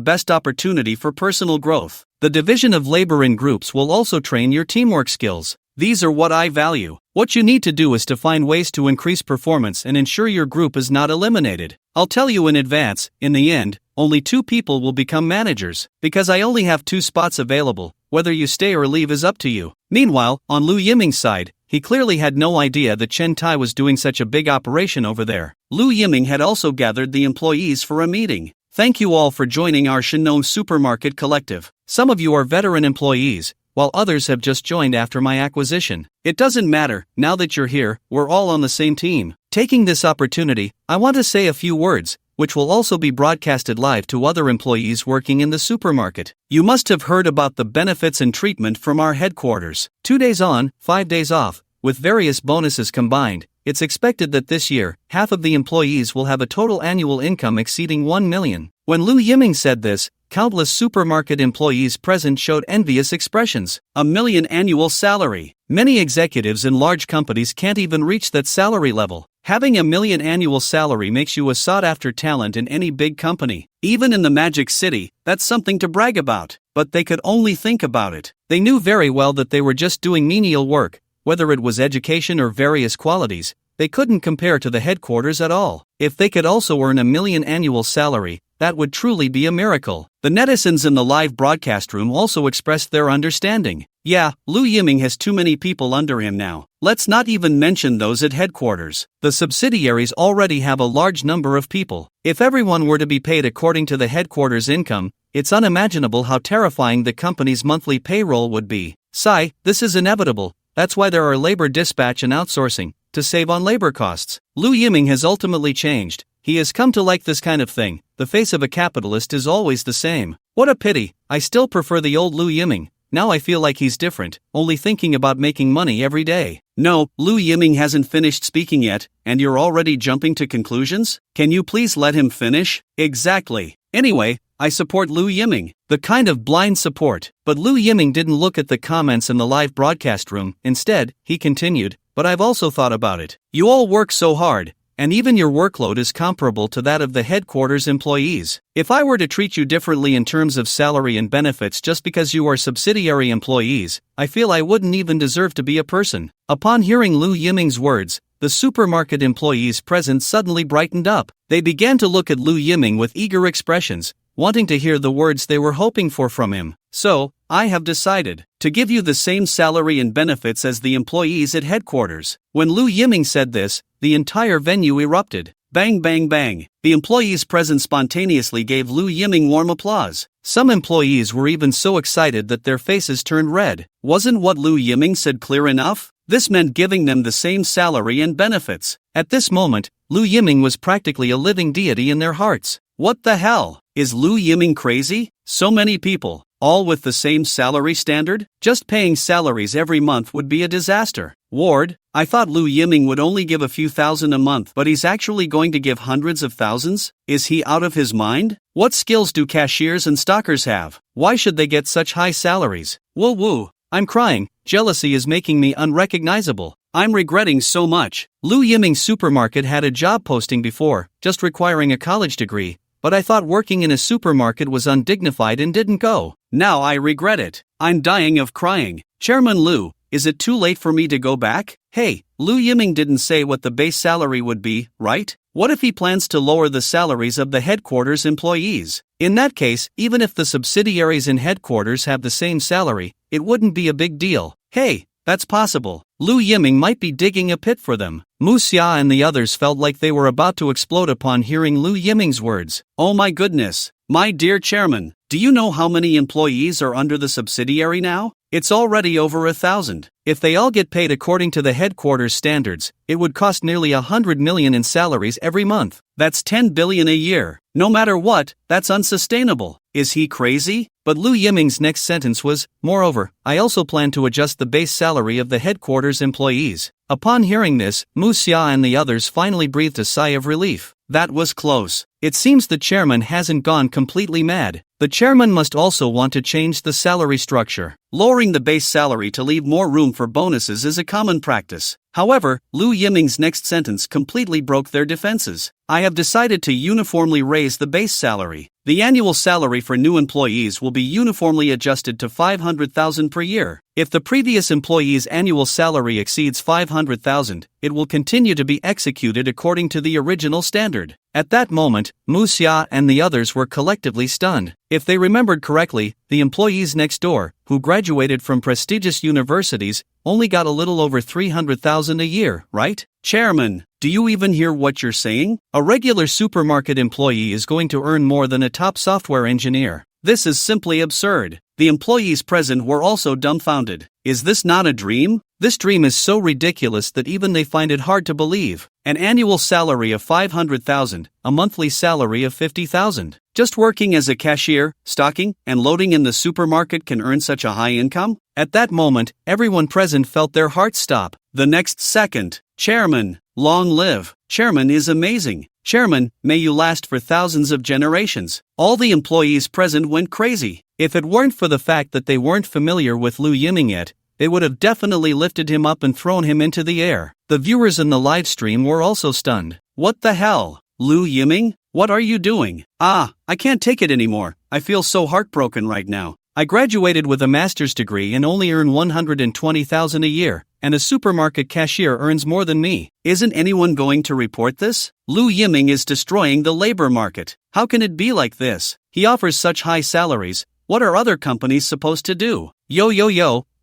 best opportunity for personal growth. The division of labor in groups will also train your teamwork skills. These are what I value. What you need to do is to find ways to increase performance and ensure your group is not eliminated. I'll tell you in advance, in the end, only 2 people will become managers, because I only have 2 spots available. Whether you stay or leave is up to you. Meanwhile, on Lu Yiming's side, he clearly had no idea that Chen Tai was doing such a big operation over there. Lu Yiming had also gathered the employees for a meeting. Thank you all for joining our Shinnom Supermarket Collective. Some of you are veteran employees, while others have just joined after my acquisition. It doesn't matter, now that you're here, we're all on the same team. Taking this opportunity, I want to say a few words, which will also be broadcasted live to other employees working in the supermarket. You must have heard about the benefits and treatment from our headquarters. 2 days on, 5 days off, with various bonuses combined. It's expected that this year, half of the employees will have a total annual income exceeding 1 million. When Lu Yiming said this, countless supermarket employees present showed envious expressions. 1 million annual salary. Many executives in large companies can't even reach that salary level. Having 1 million annual salary makes you a sought-after talent in any big company. Even in the Magic City, that's something to brag about. But they could only think about it. They knew very well that they were just doing menial work, whether it was education or various qualities. They couldn't compare to the headquarters at all. If they could also earn 1 million annual salary, that would truly be a miracle. The netizens in the live broadcast room also expressed their understanding. Yeah, Lu Yiming has too many people under him now. Let's not even mention those at headquarters. The subsidiaries already have a large number of people. If everyone were to be paid according to the headquarters income, it's unimaginable how terrifying the company's monthly payroll would be. Sigh, this is inevitable. That's why there are labor dispatch and outsourcing, to save on labor costs. Lu Yiming has ultimately changed. He has come to like this kind of thing. The face of a capitalist is always the same. What a pity. I still prefer the old Lu Yiming. Now I feel like he's different, only thinking about making money every day. No, Lu Yiming hasn't finished speaking yet, and you're already jumping to conclusions? Can you please let him finish? Exactly. Anyway, I support Lu Yiming. The kind of blind support. But Lu Yiming didn't look at the comments in the live broadcast room. Instead, he continued, but I've also thought about it. You all work so hard, and even your workload is comparable to that of the headquarters employees. If I were to treat you differently in terms of salary and benefits just because you are subsidiary employees, I feel I wouldn't even deserve to be a person. Upon hearing Lu Yiming's words, the supermarket employees present suddenly brightened up. They began to look at Lu Yiming with eager expressions, wanting to hear the words they were hoping for from him. So, I have decided to give you the same salary and benefits as the employees at headquarters. When Lu Yiming said this, the entire venue erupted. Bang bang bang. The employees present spontaneously gave Lu Yiming warm applause. Some employees were even so excited that their faces turned red. Wasn't what Lu Yiming said clear enough? This meant giving them the same salary and benefits. At this moment, Lu Yiming was practically a living deity in their hearts. What the hell? Is Lu Yiming crazy? So many people, all with the same salary standard? Just paying salaries every month would be a disaster. Ward, I thought Lu Yiming would only give a few thousand a month, but he's actually going to give hundreds of thousands? Is he out of his mind? What skills do cashiers and stockers have? Why should they get such high salaries? Woo woo. I'm crying. Jealousy is making me unrecognizable. I'm regretting so much. Lu Yiming's supermarket had a job posting before, just requiring a college degree, but I thought working in a supermarket was undignified and didn't go. Now I regret it. I'm dying of crying. Chairman Lu, is it too late for me to go back? Hey, Lu Yiming didn't say what the base salary would be, right? What if he plans to lower the salaries of the headquarters employees? In that case, even if the subsidiaries in headquarters have the same salary, it wouldn't be a big deal. Hey, that's possible. Lu Yiming might be digging a pit for them. Mu Xia and the others felt like they were about to explode upon hearing Lu Yiming's words. Oh my goodness. My dear chairman, do you know how many employees are under the subsidiary now? It's already over 1,000. If they all get paid according to the headquarters standards, it would cost nearly 100 million in salaries every month. That's 10 billion a year. No matter what, that's unsustainable. Is he crazy? But Lu Yiming's next sentence was, moreover, I also plan to adjust the base salary of the headquarters employees. Upon hearing this, Mu Xia and the others finally breathed a sigh of relief. That was close. It seems the chairman hasn't gone completely mad. The chairman must also want to change the salary structure. Lowering the base salary to leave more room for bonuses is a common practice. However, Lu Yiming's next sentence completely broke their defenses. I have decided to uniformly raise the base salary. The annual salary for new employees will be uniformly adjusted to 500,000 per year. If the previous employee's annual salary exceeds 500,000, it will continue to be executed according to the original standard. At that moment, Mu Xia and the others were collectively stunned. If they remembered correctly, the employees next door, who graduated from prestigious universities, only got a little over 300,000 a year, right? Chairman, do you even hear what you're saying? A regular supermarket employee is going to earn more than a top software engineer. This is simply absurd. The employees present were also dumbfounded. Is this not a dream? This dream is so ridiculous that even they find it hard to believe. An annual salary of 500,000, a monthly salary of 50,000. Just working as a cashier, stocking, and loading in the supermarket can earn such a high income? At that moment, everyone present felt their hearts stop. The next second, Chairman, long live. Chairman is amazing. Chairman, may you last for thousands of generations. All the employees present went crazy. If it weren't for the fact that they weren't familiar with Lu Yiming yet, they would have definitely lifted him up and thrown him into the air. The viewers in the live stream were also stunned. What the hell? Lu Yiming? What are you doing? I can't take it anymore. I feel so heartbroken right now. I graduated with a master's degree and only earn 120,000 a year, and a supermarket cashier earns more than me. Isn't anyone going to report this? Lu Yiming is destroying the labor market. How can it be like this? He offers such high salaries. What are other companies supposed to do? Yo,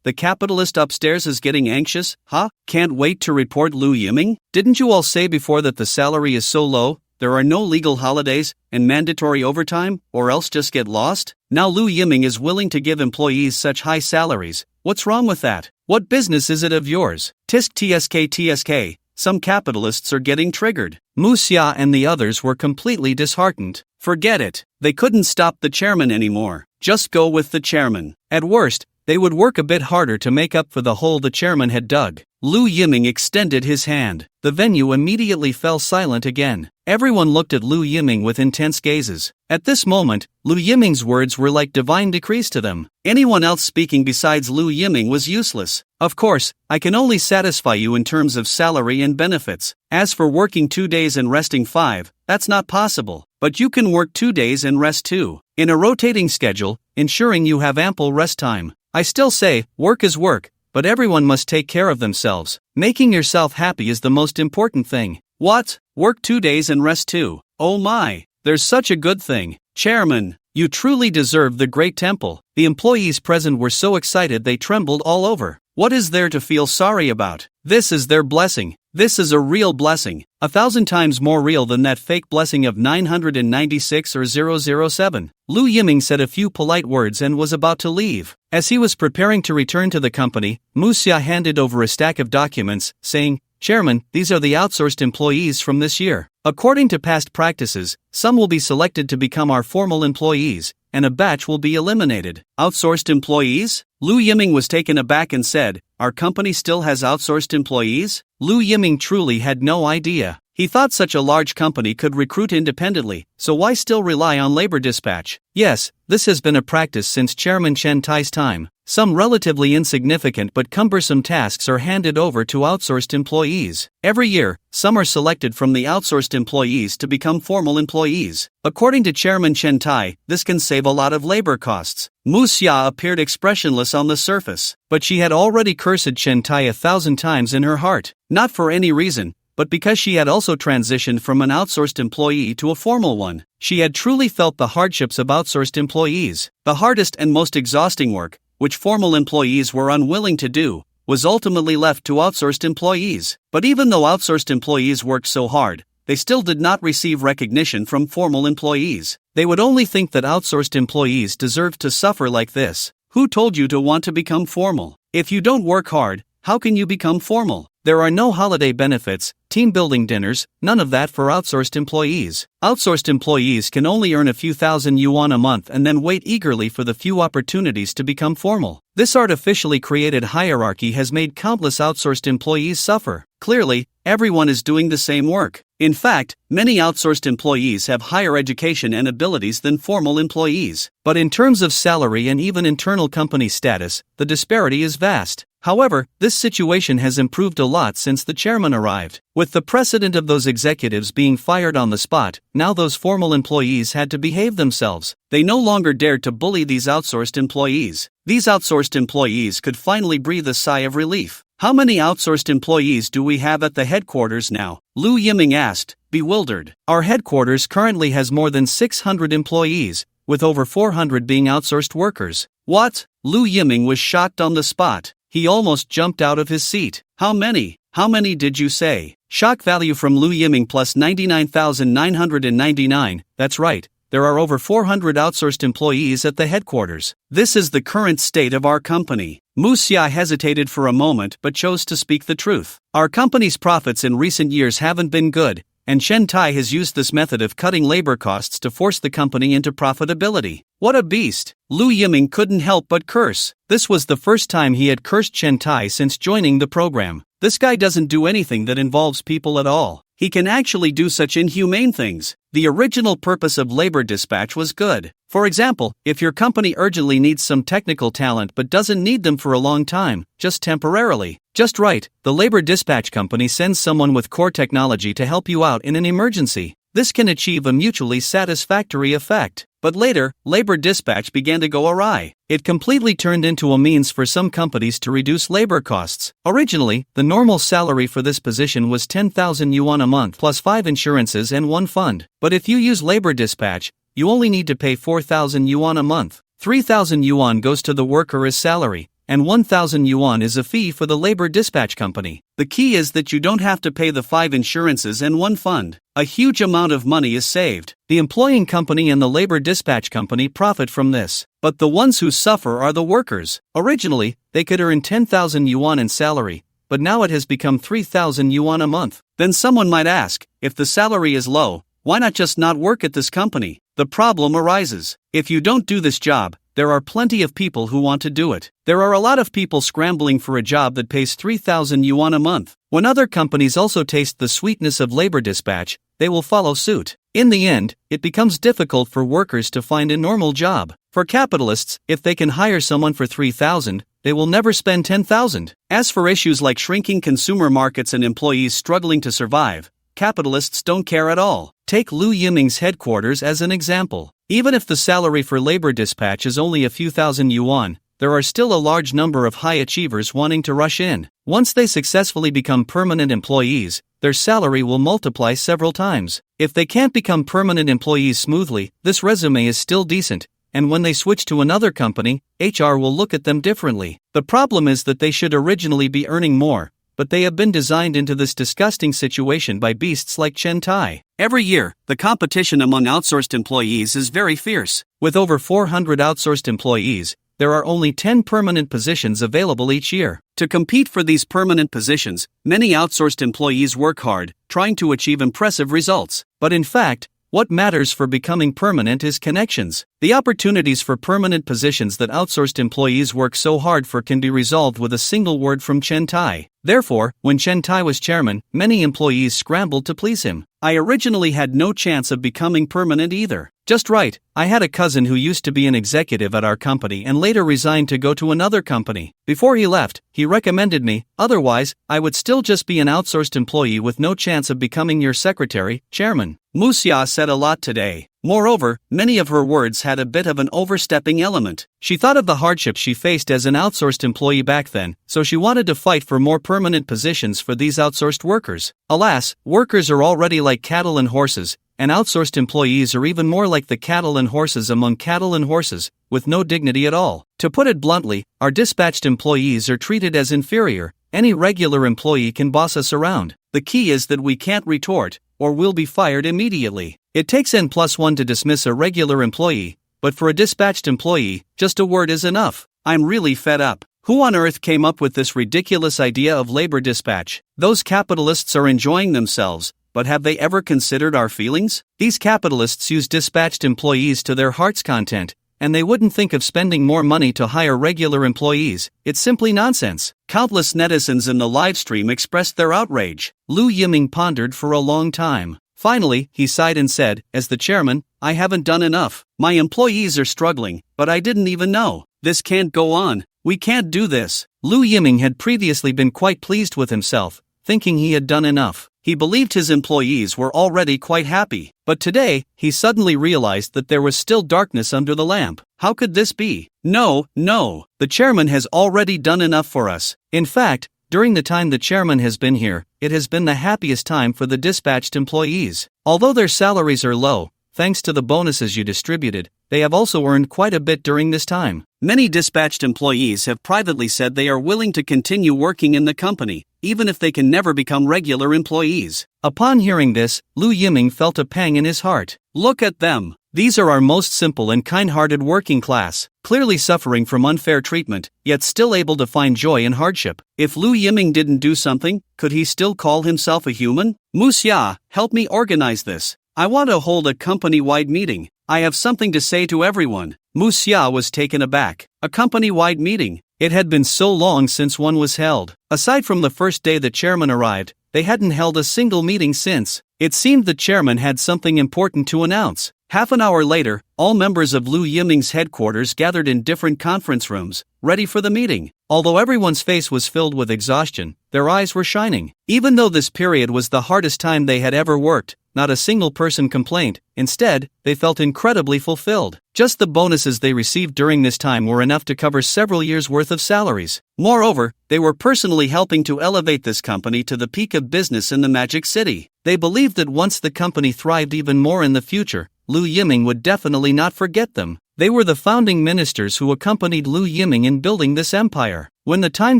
the capitalist upstairs is getting anxious, huh? Can't wait to report Lu Yiming? Didn't you all say before that the salary is so low? There are no legal holidays and mandatory overtime, or else just get lost? Now Lu Yiming is willing to give employees such high salaries. What's wrong with that? What business is it of yours? TSK. Some capitalists are getting triggered. Mu Xia and the others were completely disheartened. Forget it. They couldn't stop the chairman anymore. Just go with the chairman. At worst, they would work a bit harder to make up for the hole the chairman had dug. Lu Yiming extended his hand. The venue immediately fell silent again. Everyone looked at Lu Yiming with intense gazes. At this moment, Lu Yiming's words were like divine decrees to them. Anyone else speaking besides Lu Yiming was useless. Of course, I can only satisfy you in terms of salary and benefits. As for working 2 days and resting 5, that's not possible. But you can work 2 days and rest 2. In a rotating schedule, ensuring you have ample rest time. I still say, work is work, but everyone must take care of themselves. Making yourself happy is the most important thing. What? Work 2 days and rest 2? Oh my, there's such a good thing. Chairman, you truly deserve the great temple. The employees present were so excited they trembled all over. What is there to feel sorry about? This is their blessing. This is a real blessing, 1,000 times more real than that fake blessing of 996 or 007. Lu Yiming said a few polite words and was about to leave. As he was preparing to return to the company, Mu Xia handed over a stack of documents, saying, Chairman, these are the outsourced employees from this year. According to past practices, some will be selected to become our formal employees, and a batch will be eliminated. Outsourced employees? Lu Yiming was taken aback and said, our company still has outsourced employees? Lu Yiming truly had no idea. He thought such a large company could recruit independently, so why still rely on labor dispatch? Yes, this has been a practice since Chairman Chen Tai's time. Some relatively insignificant but cumbersome tasks are handed over to outsourced employees. Every year, some are selected from the outsourced employees to become formal employees. According to Chairman Chen Tai, this can save a lot of labor costs. Mu Xia appeared expressionless on the surface, but she had already cursed Chen Tai 1,000 times in her heart. Not for any reason, but because she had also transitioned from an outsourced employee to a formal one. She had truly felt the hardships of outsourced employees. The hardest and most exhausting work, which formal employees were unwilling to do, was ultimately left to outsourced employees. But even though outsourced employees worked so hard, they still did not receive recognition from formal employees. They would only think that outsourced employees deserved to suffer like this. Who told you to want to become formal? If you don't work hard, how can you become formal? There are no holiday benefits, team building dinners, none of that for outsourced employees. Outsourced employees can only earn a few thousand yuan a month and then wait eagerly for the few opportunities to become formal. This artificially created hierarchy has made countless outsourced employees suffer. Clearly, everyone is doing the same work. In fact, many outsourced employees have higher education and abilities than formal employees. But in terms of salary and even internal company status, the disparity is vast. However, this situation has improved a lot since the chairman arrived. With the precedent of those executives being fired on the spot, now those formal employees had to behave themselves. They no longer dared to bully these outsourced employees. These outsourced employees could finally breathe a sigh of relief. How many outsourced employees do we have at the headquarters now? Lu Yiming asked, bewildered. Our headquarters currently has more than 600 employees, with over 400 being outsourced workers. What? Lu Yiming was shocked on the spot. He almost jumped out of his seat. How many? How many did you say? Shock value from Lu Yiming plus 99,999. That's right. There are over 400 outsourced employees at the headquarters. This is the current state of our company. Mu Xia hesitated for a moment but chose to speak the truth. Our company's profits in recent years haven't been good, and Chen Tai has used this method of cutting labor costs to force the company into profitability. What a beast! Lu Yiming couldn't help but curse. This was the first time he had cursed Chen Tai since joining the program. This guy doesn't do anything that involves people at all. He can actually do such inhumane things. The original purpose of labor dispatch was good. For example, if your company urgently needs some technical talent but doesn't need them for a long time, just temporarily. Just right, the labor dispatch company sends someone with core technology to help you out in an emergency. This can achieve a mutually satisfactory effect. But later, labor dispatch began to go awry. It completely turned into a means for some companies to reduce labor costs. Originally, the normal salary for this position was 10,000 yuan a month plus 5 insurances and 1 fund. But if you use labor dispatch, you only need to pay 4,000 yuan a month. 3,000 yuan goes to the worker as salary, and 1,000 yuan is a fee for the labor dispatch company. The key is that you don't have to pay the 5 insurances and 1 fund. A huge amount of money is saved. The employing company and the labor dispatch company profit from this. But the ones who suffer are the workers. Originally, they could earn 10,000 yuan in salary, but now it has become 3,000 yuan a month. Then someone might ask, if the salary is low, why not just not work at this company? The problem arises. If you don't do this job, there are plenty of people who want to do it. There are a lot of people scrambling for a job that pays 3,000 yuan a month. When other companies also taste the sweetness of labor dispatch, they will follow suit. In the end, it becomes difficult for workers to find a normal job. For capitalists, if they can hire someone for 3,000, they will never spend 10,000. As for issues like shrinking consumer markets and employees struggling to survive, capitalists don't care at all. Take Lu Yiming's headquarters as an example. Even if the salary for labor dispatch is only a few thousand yuan, there are still a large number of high achievers wanting to rush in. Once they successfully become permanent employees, their salary will multiply several times. If they can't become permanent employees smoothly, this resume is still decent, and when they switch to another company, HR will look at them differently. The problem is that they should originally be earning more, but they have been designed into this disgusting situation by beasts like Chen Tai. Every year, the competition among outsourced employees is very fierce. With over 400 outsourced employees, there are only 10 permanent positions available each year. To compete for these permanent positions, many outsourced employees work hard, trying to achieve impressive results. But in fact, what matters for becoming permanent is connections. The opportunities for permanent positions that outsourced employees work so hard for can be resolved with a single word from Chen Tai. Therefore, when Chen Tai was chairman, many employees scrambled to please him. I originally had no chance of becoming permanent either. Just right, I had a cousin who used to be an executive at our company and later resigned to go to another company. Before he left, he recommended me, otherwise, I would still just be an outsourced employee with no chance of becoming your secretary, chairman. Mu Xia said a lot today. Moreover, many of her words had a bit of an overstepping element. She thought of the hardship she faced as an outsourced employee back then, so she wanted to fight for more permanent positions for these outsourced workers. Alas, workers are already like cattle and horses, and outsourced employees are even more like the cattle and horses among cattle and horses, with no dignity at all. To put it bluntly, our dispatched employees are treated as inferior. Any regular employee can boss us around. The key is that we can't retort, or we'll be fired immediately. It takes N+1 to dismiss a regular employee, but for a dispatched employee, just a word is enough. I'm really fed up. Who on earth came up with this ridiculous idea of labor dispatch? Those capitalists are enjoying themselves, but have they ever considered our feelings? These capitalists use dispatched employees to their heart's content, and they wouldn't think of spending more money to hire regular employees. It's simply nonsense. Countless netizens in the livestream expressed their outrage. Lu Yiming pondered for a long time. Finally, he sighed and said, "As the chairman, I haven't done enough. My employees are struggling, but I didn't even know. This can't go on. We can't do this." Lu Yiming had previously been quite pleased with himself, thinking he had done enough. He believed his employees were already quite happy, but today, he suddenly realized that there was still darkness under the lamp. How could this be? No, the chairman has already done enough for us. In fact, during the time the chairman has been here, it has been the happiest time for the dispatched employees. Although their salaries are low, thanks to the bonuses you distributed, they have also earned quite a bit during this time. Many dispatched employees have privately said they are willing to continue working in the company, even if they can never become regular employees. Upon hearing this, Lu Yiming felt a pang in his heart. Look at them. These are our most simple and kind-hearted working class, clearly suffering from unfair treatment, yet still able to find joy in hardship. If Lu Yiming didn't do something, could he still call himself a human? Musya, help me organize this. I want to hold a company-wide meeting. I have something to say to everyone. Musya was taken aback. A company-wide meeting? It had been so long since one was held. Aside from the first day the chairman arrived, they hadn't held a single meeting since. It seemed the chairman had something important to announce. Half an hour later, all members of Lu Yiming's headquarters gathered in different conference rooms, ready for the meeting. Although everyone's face was filled with exhaustion, their eyes were shining. Even though this period was the hardest time they had ever worked, not a single person complained. Instead, they felt incredibly fulfilled. Just the bonuses they received during this time were enough to cover several years' worth of salaries. Moreover, they were personally helping to elevate this company to the peak of business in the Magic City. They believed that once the company thrived even more in the future, Lu Yiming would definitely not forget them. They were the founding ministers who accompanied Lu Yiming in building this empire. When the time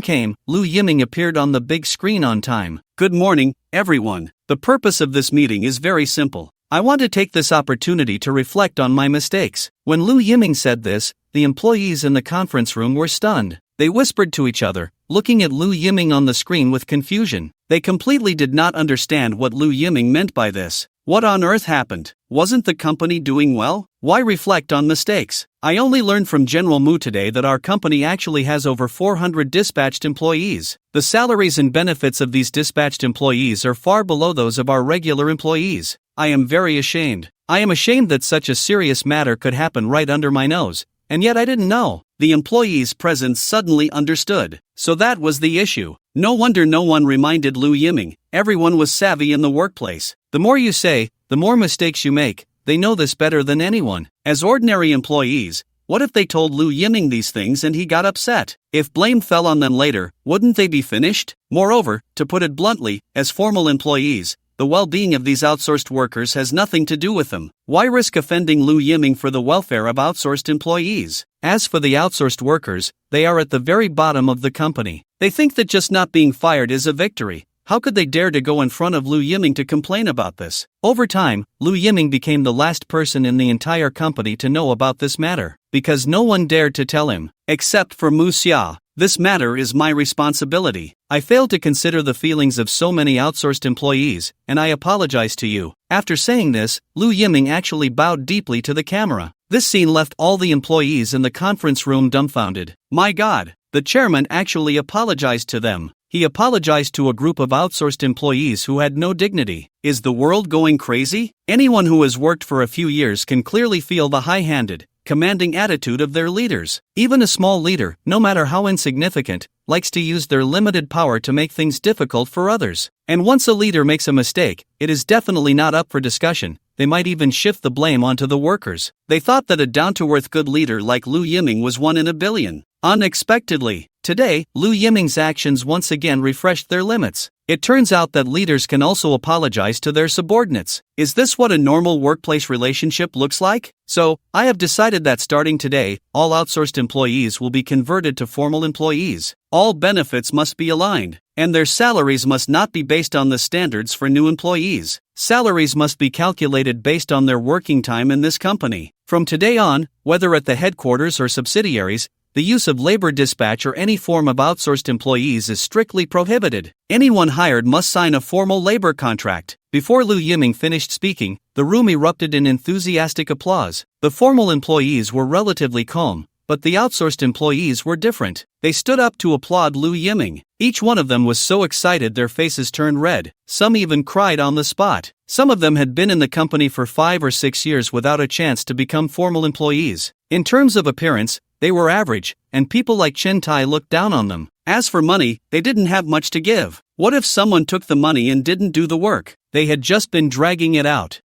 came, Lu Yiming appeared on the big screen on time. Good morning, everyone. The purpose of this meeting is very simple. I want to take this opportunity to reflect on my mistakes. When Lu Yiming said this, the employees in the conference room were stunned. They whispered to each other, looking at Lu Yiming on the screen with confusion. They completely did not understand what Lu Yiming meant by this. What on earth happened? Wasn't the company doing well? Why reflect on mistakes? I only learned from General Mu today that our company actually has over 400 dispatched employees. The salaries and benefits of these dispatched employees are far below those of our regular employees. I am very ashamed. I am ashamed that such a serious matter could happen right under my nose, and yet I didn't know. The employees present suddenly understood. So that was the issue. No wonder no one reminded Lu Yiming. Everyone was savvy in the workplace. The more you say, the more mistakes you make. They know this better than anyone. As ordinary employees, what if they told Lu Yiming these things and he got upset? If blame fell on them later, wouldn't they be finished? Moreover, to put it bluntly, as formal employees, the well-being of these outsourced workers has nothing to do with them. Why risk offending Lu Yiming for the welfare of outsourced employees? As for the outsourced workers, they are at the very bottom of the company. They think that just not being fired is a victory. How could they dare to go in front of Lu Yiming to complain about this? Over time, Lu Yiming became the last person in the entire company to know about this matter, because no one dared to tell him, except for Mu Xia. This matter is my responsibility. I failed to consider the feelings of so many outsourced employees, and I apologize to you. After saying this, Lu Yiming actually bowed deeply to the camera. This scene left all the employees in the conference room dumbfounded. My God, the chairman actually apologized to them. He apologized to a group of outsourced employees who had no dignity. Is the world going crazy? Anyone who has worked for a few years can clearly feel the high-handed, commanding attitude of their leaders. Even a small leader, no matter how insignificant, likes to use their limited power to make things difficult for others. And once a leader makes a mistake, it is definitely not up for discussion. They might even shift the blame onto the workers. They thought that a down-to-earth good leader like Lu Yiming was one in a billion. Unexpectedly, today, Lu Yiming's actions once again refreshed their limits. It turns out that leaders can also apologize to their subordinates. Is this what a normal workplace relationship looks like? So, I have decided that starting today, all outsourced employees will be converted to formal employees. All benefits must be aligned, and their salaries must not be based on the standards for new employees. Salaries must be calculated based on their working time in this company. From today on, whether at the headquarters or subsidiaries, the use of labor dispatch or any form of outsourced employees is strictly prohibited. Anyone hired must sign a formal labor contract. Before Liu Yiming finished speaking, the room erupted in enthusiastic applause. The formal employees were relatively calm, but the outsourced employees were different. They stood up to applaud Liu Yiming. Each one of them was so excited their faces turned red. Some even cried on the spot. Some of them had been in the company for 5 or 6 years without a chance to become formal employees. In terms of appearance, they were average, and people like Chen Tai looked down on them. As for money, they didn't have much to give. What if someone took the money and didn't do the work? They had just been dragging it out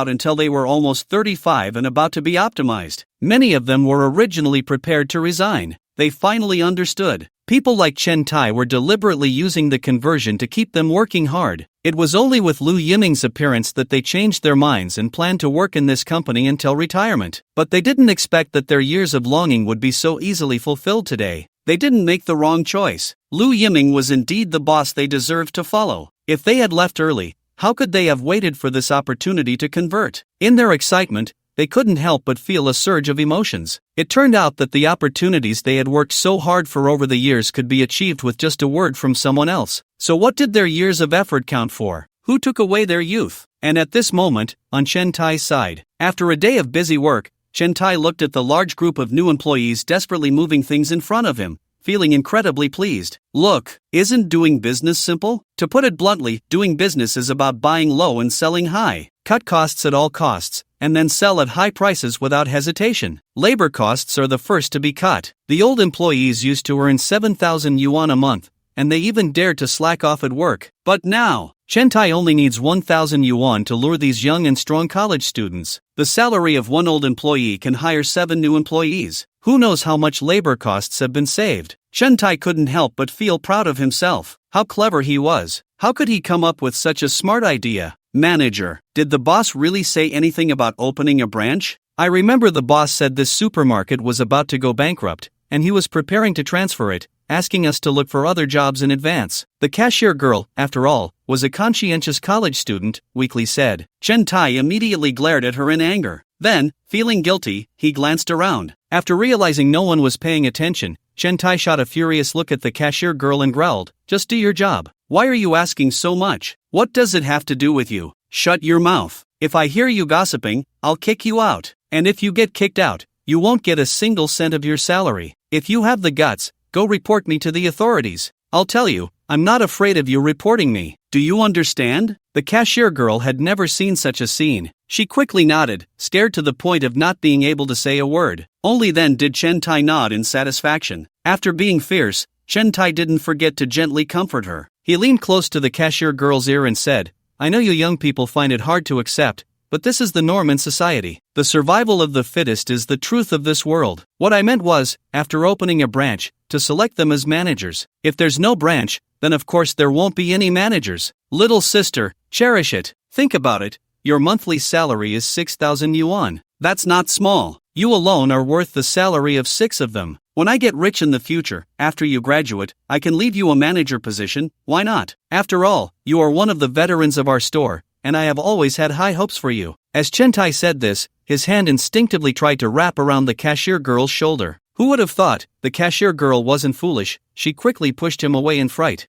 until they were almost 35 and about to be optimized. Many of them were originally prepared to resign. They finally understood. People like Chen Tai were deliberately using the conversion to keep them working hard. It was only with Liu Yiming's appearance that they changed their minds and planned to work in this company until retirement. But they didn't expect that their years of longing would be so easily fulfilled today. They didn't make the wrong choice. Liu Yiming was indeed the boss they deserved to follow. If they had left early, how could they have waited for this opportunity to convert? In their excitement, they couldn't help but feel a surge of emotions. It turned out that the opportunities they had worked so hard for over the years could be achieved with just a word from someone else. So what did their years of effort count for? Who took away their youth? And at this moment, on Chen Tai's side, after a day of busy work, Chen Tai looked at the large group of new employees desperately moving things in front of him, feeling incredibly pleased. Look, isn't doing business simple? To put it bluntly, doing business is about buying low and selling high. Cut costs at all costs, and then sell at high prices without hesitation. Labor costs are the first to be cut. The old employees used to earn 7,000 yuan a month, and they even dared to slack off at work. But now, Chen Tai only needs 1,000 yuan to lure these young and strong college students. The salary of one old employee can hire 7 new employees. Who knows how much labor costs have been saved? Chen Tai couldn't help but feel proud of himself. How clever he was. How could he come up with such a smart idea? Manager, did the boss really say anything about opening a branch? I remember the boss said this supermarket was about to go bankrupt, and he was preparing to transfer it, asking us to look for other jobs in advance. The cashier girl, after all, was a conscientious college student, Weekly said. Chen Tai immediately glared at her in anger. Then, feeling guilty, he glanced around. After realizing no one was paying attention, Chen Tai shot a furious look at the cashier girl and growled, "Just do your job. Why are you asking so much? What does it have to do with you? Shut your mouth. If I hear you gossiping, I'll kick you out. And if you get kicked out, you won't get a single cent of your salary. If you have the guts, go report me to the authorities. I'll tell you, I'm not afraid of you reporting me. Do you understand?" The cashier girl had never seen such a scene. She quickly nodded, scared to the point of not being able to say a word. Only then did Chen Tai nod in satisfaction. After being fierce, Chen Tai didn't forget to gently comfort her. He leaned close to the cashier girl's ear and said, "I know you young people find it hard to accept, but this is the norm in society. The survival of the fittest is the truth of this world. What I meant was, after opening a branch, to select them as managers. If there's no branch, then of course there won't be any managers. Little sister, cherish it. Think about it. Your monthly salary is 6,000 yuan. That's not small. You alone are worth the salary of 6 of them. When I get rich in the future, after you graduate, I can leave you a manager position. Why not? After all, you are one of the veterans of our store, and I have always had high hopes for you." As Chen Tai said this, his hand instinctively tried to wrap around the cashier girl's shoulder. Who would have thought? The cashier girl wasn't foolish. She quickly pushed him away in fright.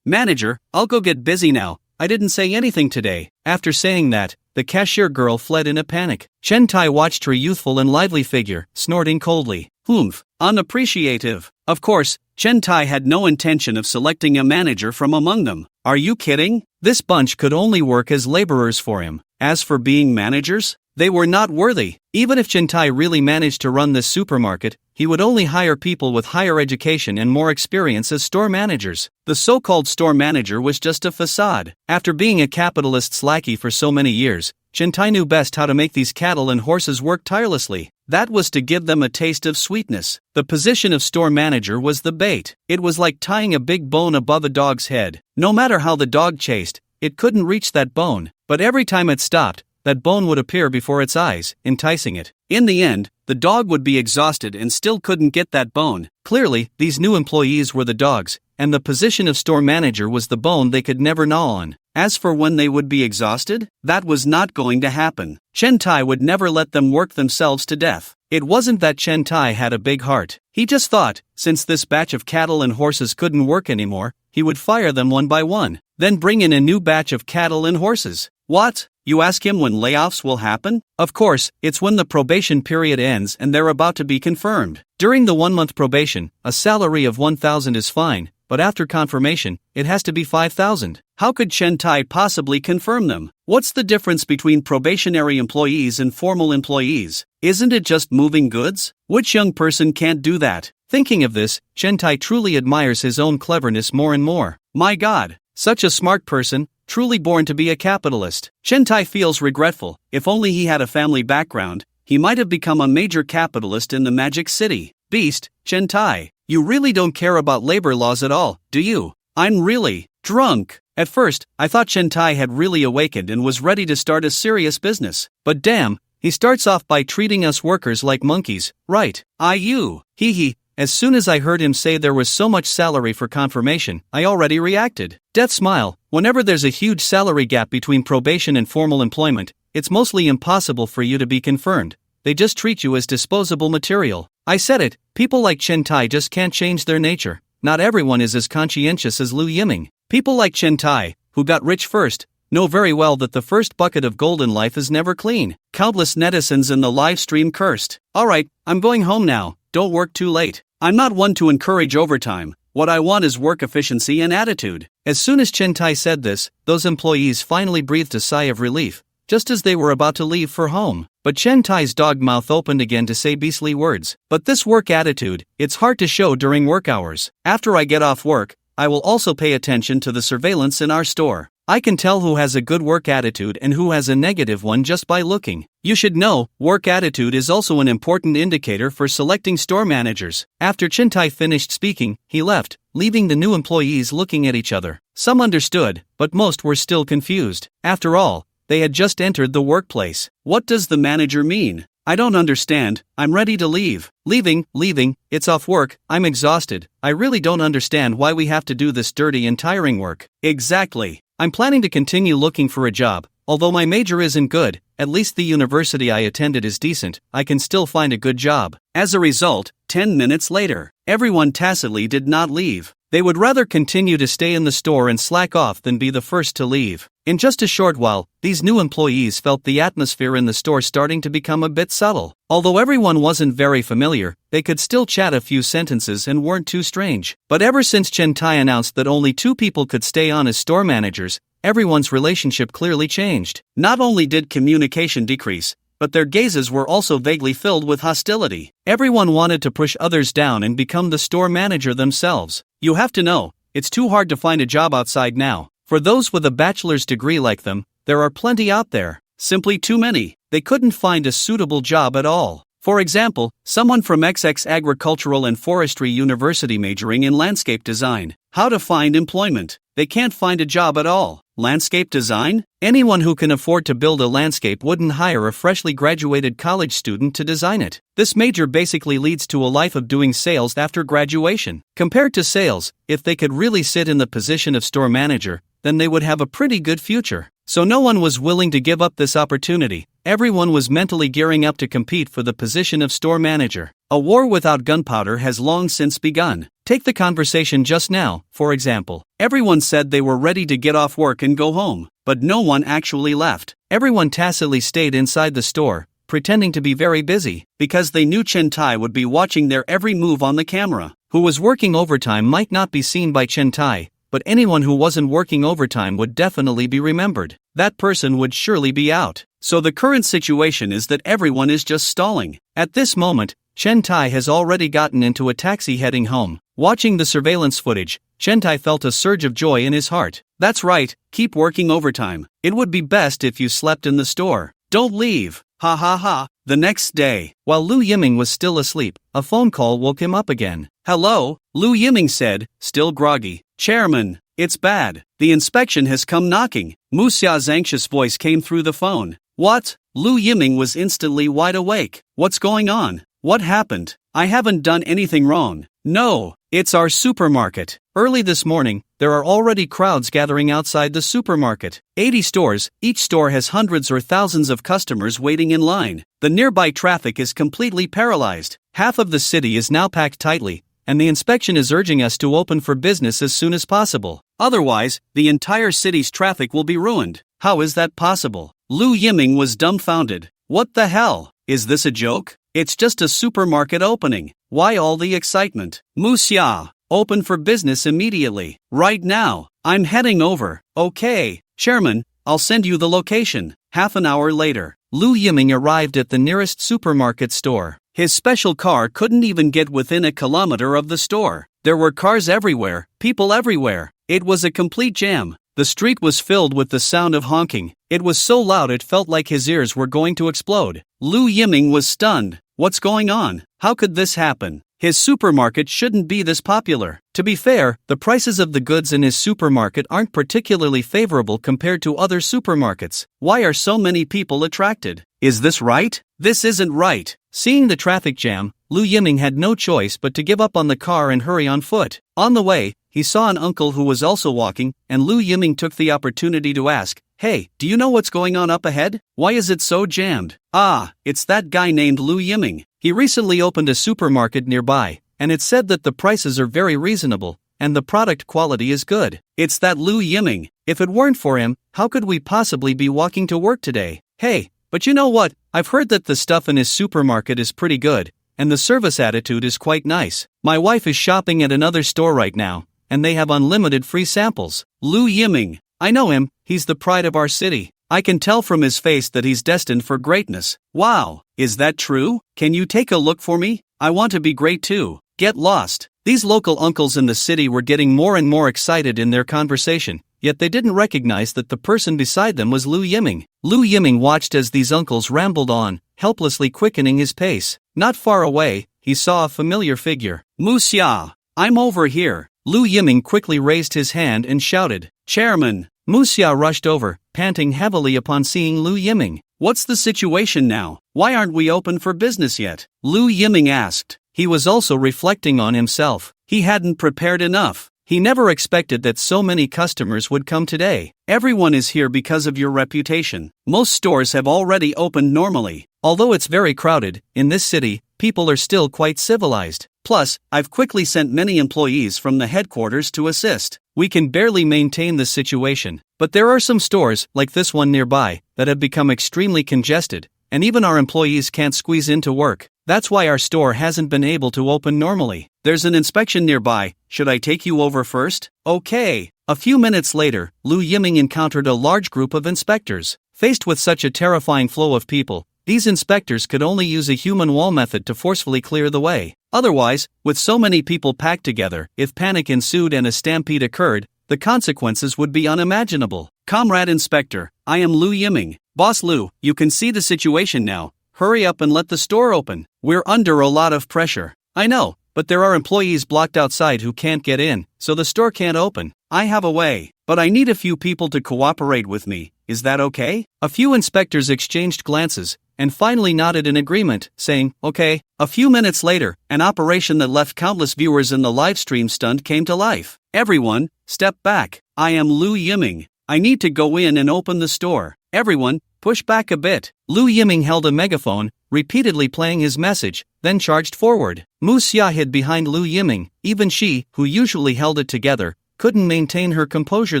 Manager, I'll go get busy now. I didn't say anything today." After saying that, the cashier girl fled in a panic. Chen Tai watched her youthful and lively figure, snorting coldly. Humph, unappreciative. Of course, Chen Tai had no intention of selecting a manager from among them. Are you kidding? This bunch could only work as laborers for him. As for being managers, they were not worthy. Even if Chen Tai really managed to run this supermarket, he would only hire people with higher education and more experience as store managers. The so-called store manager was just a facade. After being a capitalist's lackey for so many years, Chen Tai knew best how to make these cattle and horses work tirelessly. That was to give them a taste of sweetness. The position of store manager was the bait. It was like tying a big bone above a dog's head. No matter how the dog chased, it couldn't reach that bone, but every time it stopped, that bone would appear before its eyes, enticing it. In the end, the dog would be exhausted and still couldn't get that bone. Clearly, these new employees were the dogs, and the position of store manager was the bone they could never gnaw on. As for when they would be exhausted, that was not going to happen. Chen Tai would never let them work themselves to death. It wasn't that Chen Tai had a big heart. He just thought, since this batch of cattle and horses couldn't work anymore, he would fire them one by one, then bring in a new batch of cattle and horses. What? You ask him when layoffs will happen? Of course, it's when the probation period ends and they're about to be confirmed. During the 1-month probation, a salary of 1,000 is fine, but after confirmation, it has to be 5,000. How could Chen Tai possibly confirm them? What's the difference between probationary employees and formal employees? Isn't it just moving goods? Which young person can't do that? Thinking of this, Chen Tai truly admires his own cleverness more and more. My God, such a smart person, truly born to be a capitalist. Chen Tai feels regretful. If only he had a family background, he might have become a major capitalist in the Magic City. Beast, Chen Tai, you really don't care about labor laws at all, do you? I'm really drunk. At first, I thought Chen Tai had really awakened and was ready to start a serious business. But damn, he starts off by treating us workers like monkeys, right? Hee. As soon as I heard him say there was so much salary for confirmation, I already reacted. Death smile. Whenever there's a huge salary gap between probation and formal employment, it's mostly impossible for you to be confirmed. They just treat you as disposable material. I said it, people like Chen Tai just can't change their nature. Not everyone is as conscientious as Liu Yiming. People like Chen Tai, who got rich first, know very well that the first bucket of gold in life is never clean. Countless netizens in the live stream cursed. Alright, I'm going home now. Don't work too late. I'm not one to encourage overtime. What I want is work efficiency and attitude. As soon as Chen Tai said this, those employees finally breathed a sigh of relief, just as they were about to leave for home. But Chen Tai's dog mouth opened again to say beastly words. But this work attitude, it's hard to show during work hours. After I get off work, I will also pay attention to the surveillance in our store. I can tell who has a good work attitude and who has a negative one just by looking. You should know, work attitude is also an important indicator for selecting store managers. After Chen Tai finished speaking, he left, leaving the new employees looking at each other. Some understood, but most were still confused. After all, they had just entered the workplace. What does the manager mean? I don't understand. I'm ready to leave. Leaving, it's off work. I'm exhausted. I really don't understand why we have to do this dirty and tiring work. Exactly. I'm planning to continue looking for a job. Although my major isn't good, at least the university I attended is decent, I can still find a good job. As a result, 10 minutes later, everyone tacitly did not leave. They would rather continue to stay in the store and slack off than be the first to leave. In just a short while, these new employees felt the atmosphere in the store starting to become a bit subtle. Although everyone wasn't very familiar, they could still chat a few sentences and weren't too strange. But ever since Chen Tai announced that only 2 people could stay on as store managers, everyone's relationship clearly changed. Not only did communication decrease, but their gazes were also vaguely filled with hostility. Everyone wanted to push others down and become the store manager themselves. You have to know, it's too hard to find a job outside now. For those with a bachelor's degree like them, there are plenty out there. Simply too many. They couldn't find a suitable job at all. For example, someone from XX Agricultural and Forestry University majoring in landscape design. How to find employment? They can't find a job at all. Landscape design? Anyone who can afford to build a landscape wouldn't hire a freshly graduated college student to design it. This major basically leads to a life of doing sales after graduation. Compared to sales, if they could really sit in the position of store manager, then they would have a pretty good future. So no one was willing to give up this opportunity. Everyone was mentally gearing up to compete for the position of store manager. A war without gunpowder has long since begun. Take the conversation just now, for example. Everyone said they were ready to get off work and go home, but no one actually left. Everyone tacitly stayed inside the store, pretending to be very busy, because they knew Chen Tai would be watching their every move on the camera. Who was working overtime might not be seen by Chen Tai, but anyone who wasn't working overtime would definitely be remembered. That person would surely be out. So the current situation is that everyone is just stalling. At this moment, Chen Tai has already gotten into a taxi heading home. Watching the surveillance footage, Chen Tai felt a surge of joy in his heart. That's right, keep working overtime. It would be best if you slept in the store. Don't leave. Ha ha ha. The next day, while Liu Yiming was still asleep, a phone call woke him up again. Hello, Liu Yiming said, still groggy. Chairman, it's bad. The inspection has come knocking. Mu Xia's anxious voice came through the phone. What? Liu Yiming was instantly wide awake. What's going on? What happened? I haven't done anything wrong. No, it's our supermarket. Early this morning, there are already crowds gathering outside the supermarket. 80 stores, each store has hundreds or thousands of customers waiting in line. The nearby traffic is completely paralyzed. Half of the city is now packed tightly, and the inspection is urging us to open for business as soon as possible. Otherwise, the entire city's traffic will be ruined. How is that possible? Lu Yiming was dumbfounded. What the hell? Is this a joke? It's just a supermarket opening. Why all the excitement? Mu Xia, open for business immediately. Right now. I'm heading over. Okay, Chairman, I'll send you the location. Half an hour later, Lu Yiming arrived at the nearest supermarket store. His special car couldn't even get within a kilometer of the store. There were cars everywhere, people everywhere. It was a complete jam. The street was filled with the sound of honking. It was so loud it felt like his ears were going to explode. Lu Yiming was stunned. What's going on? How could this happen? His supermarket shouldn't be this popular. To be fair, the prices of the goods in his supermarket aren't particularly favorable compared to other supermarkets. Why are so many people attracted? Is this right? This isn't right. Seeing the traffic jam, Lu Yiming had no choice but to give up on the car and hurry on foot. On the way, he saw an uncle who was also walking, and Lu Yiming took the opportunity to ask, "Hey, do you know what's going on up ahead? Why is it so jammed?" "Ah, it's that guy named Lu Yiming. He recently opened a supermarket nearby, and it's said that the prices are very reasonable, and the product quality is good. It's that Lu Yiming. If it weren't for him, how could we possibly be walking to work today? Hey, but you know what? I've heard that the stuff in his supermarket is pretty good, and the service attitude is quite nice. My wife is shopping at another store right now, and they have unlimited free samples." Lu Yiming. I know him, he's the pride of our city. I can tell from his face that he's destined for greatness. Wow, is that true? Can you take a look for me? I want to be great too. Get lost. These local uncles in the city were getting more and more excited in their conversation, yet they didn't recognize that the person beside them was Lu Yiming. Lu Yiming watched as these uncles rambled on, helplessly quickening his pace. Not far away, he saw a familiar figure. "Mu Xia, I'm over here." Lu Yiming quickly raised his hand and shouted, "Chairman!" Mu Xia rushed over, panting heavily upon seeing Lu Yiming. "What's the situation now? Why aren't we open for business yet?" Lu Yiming asked. He was also reflecting on himself. He hadn't prepared enough. He never expected that so many customers would come today. Everyone is here because of your reputation. Most stores have already opened normally. Although it's very crowded, in this city, people are still quite civilized. Plus, I've quickly sent many employees from the headquarters to assist. We can barely maintain the situation. But there are some stores, like this one nearby, that have become extremely congested, and even our employees can't squeeze into work. That's why our store hasn't been able to open normally. There's an inspection nearby. Should I take you over first? Okay. A few minutes later, Lu Yiming encountered a large group of inspectors. Faced with such a terrifying flow of people, these inspectors could only use a human wall method to forcefully clear the way. Otherwise, with so many people packed together, if panic ensued and a stampede occurred, the consequences would be unimaginable. "Comrade Inspector, I am Lu Yiming. Boss Lu, you can see the situation now. Hurry up and let the store open. We're under a lot of pressure." "I know, but there are employees blocked outside who can't get in, so the store can't open. I have a way, but I need a few people to cooperate with me. Is that okay?" A few inspectors exchanged glances, and finally nodded in agreement, saying, "Okay." A few minutes later, an operation that left countless viewers in the livestream stunned came to life. "Everyone, step back. I am Lu Yiming. I need to go in and open the store. Everyone, push back a bit." Lu Yiming held a megaphone, repeatedly playing his message, then charged forward. Mu Xia hid behind Lu Yiming. Even she, who usually held it together, couldn't maintain her composure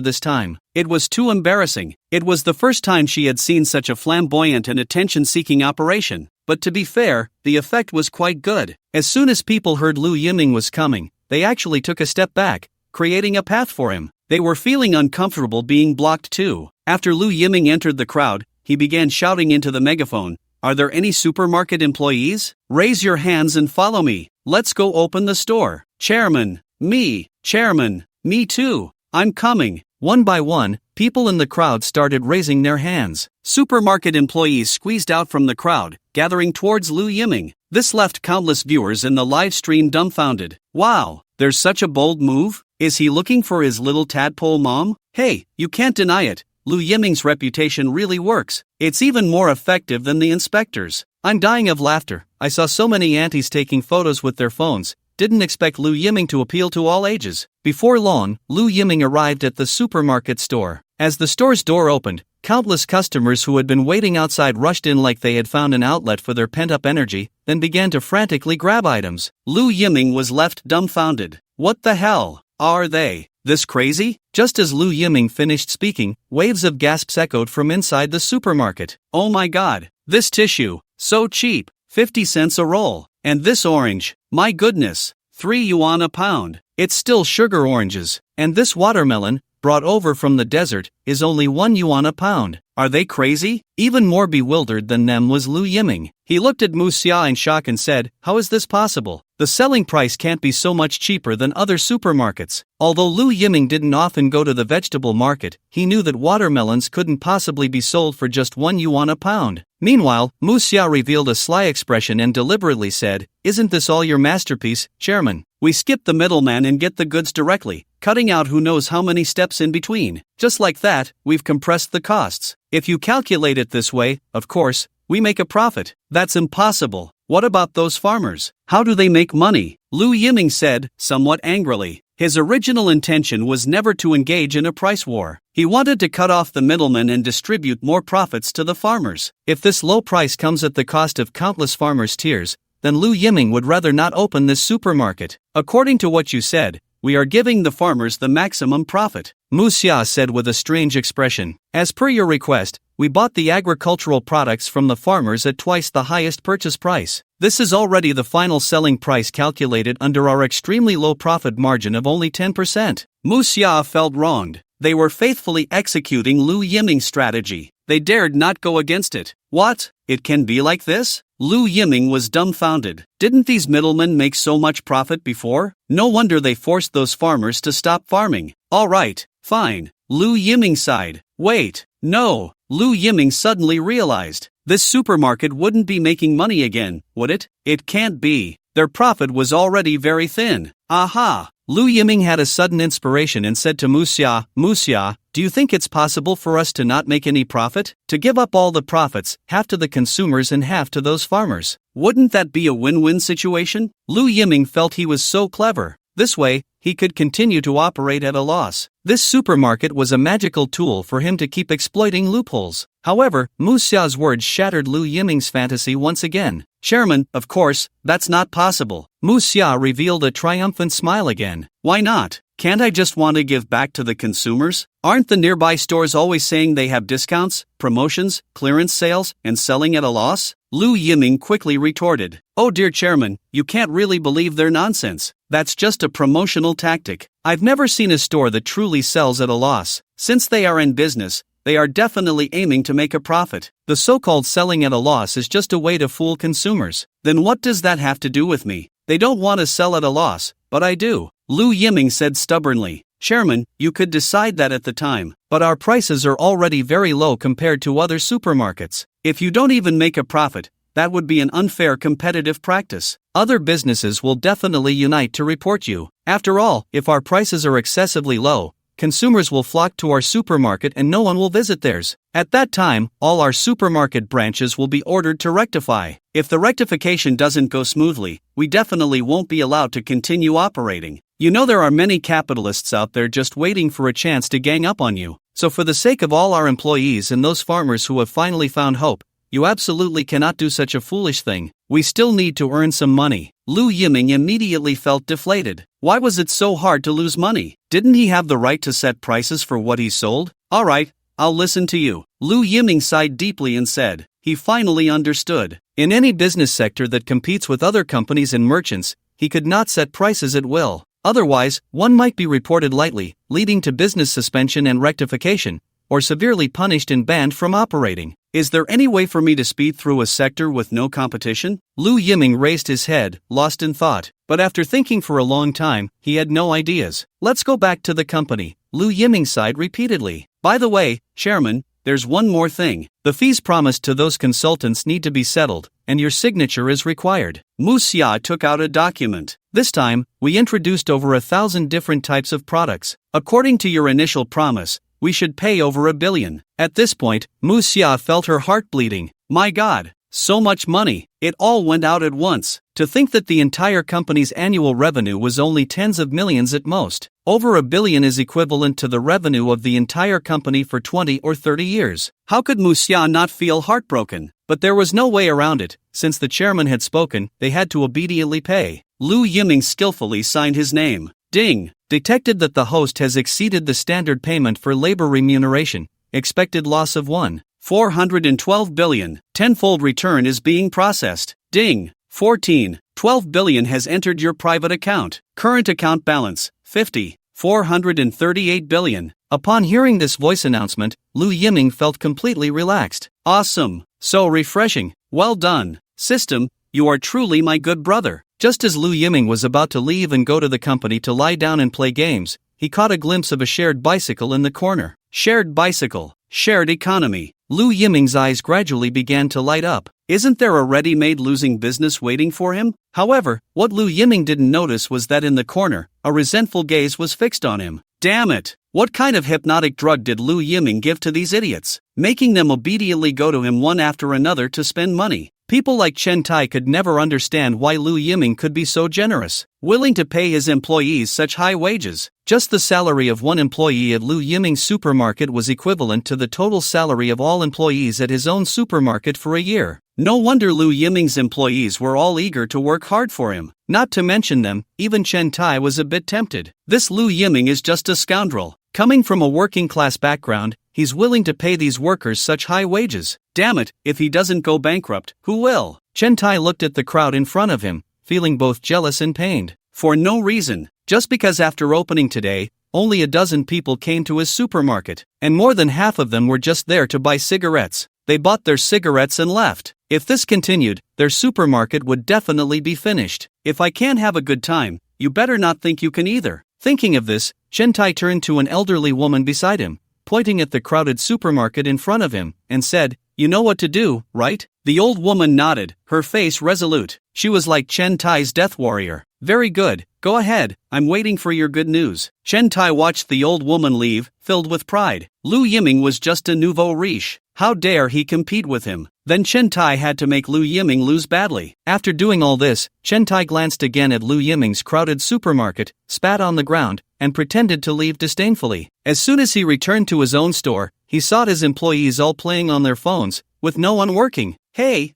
this time. It was too embarrassing. It was the first time she had seen such a flamboyant and attention-seeking operation. But to be fair, the effect was quite good. As soon as people heard Lu Yiming was coming, they actually took a step back, creating a path for him. They were feeling uncomfortable being blocked too. After Lu Yiming entered the crowd, he began shouting into the megaphone, "Are there any supermarket employees? Raise your hands and follow me. Let's go open the store." "Chairman, me. Chairman, me too. I'm coming." One by one, people in the crowd started raising their hands. Supermarket employees squeezed out from the crowd, gathering towards Lu Yiming. This left countless viewers in the live stream dumbfounded. Wow, there's such a bold move? Is he looking for his little tadpole mom? Hey, you can't deny it. Lu Yiming's reputation really works. It's even more effective than the inspectors. I'm dying of laughter. I saw so many aunties taking photos with their phones, didn't expect Lu Yiming to appeal to all ages. Before long, Lu Yiming arrived at the supermarket store. As the store's door opened, countless customers who had been waiting outside rushed in like they had found an outlet for their pent-up energy, then began to frantically grab items. Lu Yiming was left dumbfounded. What the hell? Are they this crazy? Just as Lu Yiming finished speaking, waves of gasps echoed from inside the supermarket. Oh my god, this tissue, so cheap, 50 cents a roll. And this orange, my goodness, 3 yuan a pound. It's still sugar oranges. And this watermelon, brought over from the desert, is only 1 yuan a pound. Are they crazy? Even more bewildered than them was Lu Yiming. He looked at Mu Xia in shock and said, how is this possible? The selling price can't be so much cheaper than other supermarkets. Although Lu Yiming didn't often go to the vegetable market, he knew that watermelons couldn't possibly be sold for just 1 yuan a pound. Meanwhile, Mu Xia revealed a sly expression and deliberately said, isn't this all your masterpiece, Chairman? We skip the middleman and get the goods directly, cutting out who knows how many steps in between. Just like that, we've compressed the costs. If you calculate it this way, of course, we make a profit. That's impossible. What about those farmers? How do they make money? Lu Yiming said, somewhat angrily. His original intention was never to engage in a price war. He wanted to cut off the middlemen and distribute more profits to the farmers. If this low price comes at the cost of countless farmers' tears, then Lu Yiming would rather not open this supermarket. According to what you said, we are giving the farmers the maximum profit, Mu Xia said with a strange expression. As per your request, we bought the agricultural products from the farmers at twice the highest purchase price. This is already the final selling price calculated under our extremely low profit margin of only 10%. Mu Xia felt wronged. They were faithfully executing Lu Yiming's strategy. They dared not go against it. What? It can be like this? Lu Yiming was dumbfounded. Didn't these middlemen make so much profit before? No wonder they forced those farmers to stop farming. All right, fine. Lu Yiming sighed. Wait, no. Lu Yiming suddenly realized. This supermarket wouldn't be making money again, would it? It can't be. Their profit was already very thin. Aha! Lu Yiming had a sudden inspiration and said to Mu Xia, do you think it's possible for us to not make any profit? To give up all the profits, half to the consumers and half to those farmers? Wouldn't that be a win-win situation? Lu Yiming felt he was so clever. This way, he could continue to operate at a loss. This supermarket was a magical tool for him to keep exploiting loopholes. However, Mu Xia's words shattered Lu Yiming's fantasy once again. Chairman, of course, that's not possible. Mu Xia revealed a triumphant smile again. Why not? Can't I just want to give back to the consumers? Aren't the nearby stores always saying they have discounts, promotions, clearance sales, and selling at a loss? Lu Yiming quickly retorted. Oh dear Chairman, you can't really believe their nonsense. That's just a promotional tactic. I've never seen a store that truly sells at a loss. Since they are in business, they are definitely aiming to make a profit. The so-called selling at a loss is just a way to fool consumers. Then what does that have to do with me? They don't want to sell at a loss, but I do. Lu Yiming said stubbornly. Chairman, you could decide that at the time, but our prices are already very low compared to other supermarkets. If you don't even make a profit, that would be an unfair competitive practice. Other businesses will definitely unite to report you. After all, if our prices are excessively low, consumers will flock to our supermarket and no one will visit theirs. At that time, all our supermarket branches will be ordered to rectify. If the rectification doesn't go smoothly, we definitely won't be allowed to continue operating. You know there are many capitalists out there just waiting for a chance to gang up on you. So for the sake of all our employees and those farmers who have finally found hope, you absolutely cannot do such a foolish thing. We still need to earn some money. Lu Yiming immediately felt deflated. Why was it so hard to lose money? Didn't he have the right to set prices for what he sold? All right, I'll listen to you. Lu Yiming sighed deeply and said, he finally understood. In any business sector that competes with other companies and merchants, he could not set prices at will. Otherwise, one might be reported lightly, leading to business suspension and rectification, or severely punished and banned from operating. Is there any way for me to speed through a sector with no competition? Lu Yiming raised his head, lost in thought. But after thinking for a long time, he had no ideas. Let's go back to the company. Lu Yiming sighed repeatedly. By the way, Chairman, there's one more thing. The fees promised to those consultants need to be settled, and your signature is required. Mu Xia took out a document. This time, we introduced over 1,000 different types of products. According to your initial promise, we should pay over 1 billion. At this point, Mu Xia felt her heart bleeding. My God, So much money, it all went out at once. To think that the entire company's annual revenue was only tens of millions at most. Over $1 billion is equivalent to the revenue of the entire company for 20 or 30 years. How could Muxia not feel heartbroken? But there was no way around it. Since the chairman had spoken, they had to obediently pay. Lu Yiming skillfully signed his name. Ding! Detected that the host has exceeded the standard payment for labor remuneration. Expected loss of 1.412 billion. Tenfold return is being processed. Ding! 14.12 billion has entered your private account. Current account balance, 50.438 billion. Upon hearing this voice announcement, Lu Yiming felt completely relaxed. Awesome! So refreshing. Well done, system, you are truly my good brother. Just as Lu Yiming was about to leave and go to the company to lie down and play games, he caught a glimpse of a shared bicycle in the corner. Shared bicycle, shared economy. Lu Yiming's eyes gradually began to light up. Isn't there a ready-made losing business waiting for him? However, what Lu Yiming didn't notice was that in the corner, a resentful gaze was fixed on him. Damn it! What kind of hypnotic drug did Lu Yiming give to these idiots, making them obediently go to him one after another to spend money? People like Chen Tai could never understand why Lu Yiming could be so generous, willing to pay his employees such high wages. Just the salary of one employee at Lu Yiming's supermarket was equivalent to the total salary of all employees at his own supermarket for a year. No wonder Lu Yiming's employees were all eager to work hard for him. Not to mention them, even Chen Tai was a bit tempted. This Lu Yiming is just a scoundrel. Coming from a working-class background, he's willing to pay these workers such high wages. Damn it, if he doesn't go bankrupt, who will? Chen Tai looked at the crowd in front of him, feeling both jealous and pained. For no reason, just because after opening today, only a dozen people came to his supermarket, and more than half of them were just there to buy cigarettes. They bought their cigarettes and left. If this continued, their supermarket would definitely be finished. If I can't have a good time, you better not think you can either. Thinking of this, Chen Tai turned to an elderly woman beside him, pointing at the crowded supermarket in front of him, and said, "You know what to do, right?" The old woman nodded, her face resolute. She was like Chen Tai's death warrior. "Very good, go ahead, I'm waiting for your good news." Chen Tai watched the old woman leave, filled with pride. Lu Yiming was just a nouveau riche. How dare he compete with him? Then Chen Tai had to make Lu Yiming lose badly. After doing all this, Chen Tai glanced again at Lu Yiming's crowded supermarket, spat on the ground, and pretended to leave disdainfully. As soon as he returned to his own store, he saw his employees all playing on their phones, with no one working. Hey,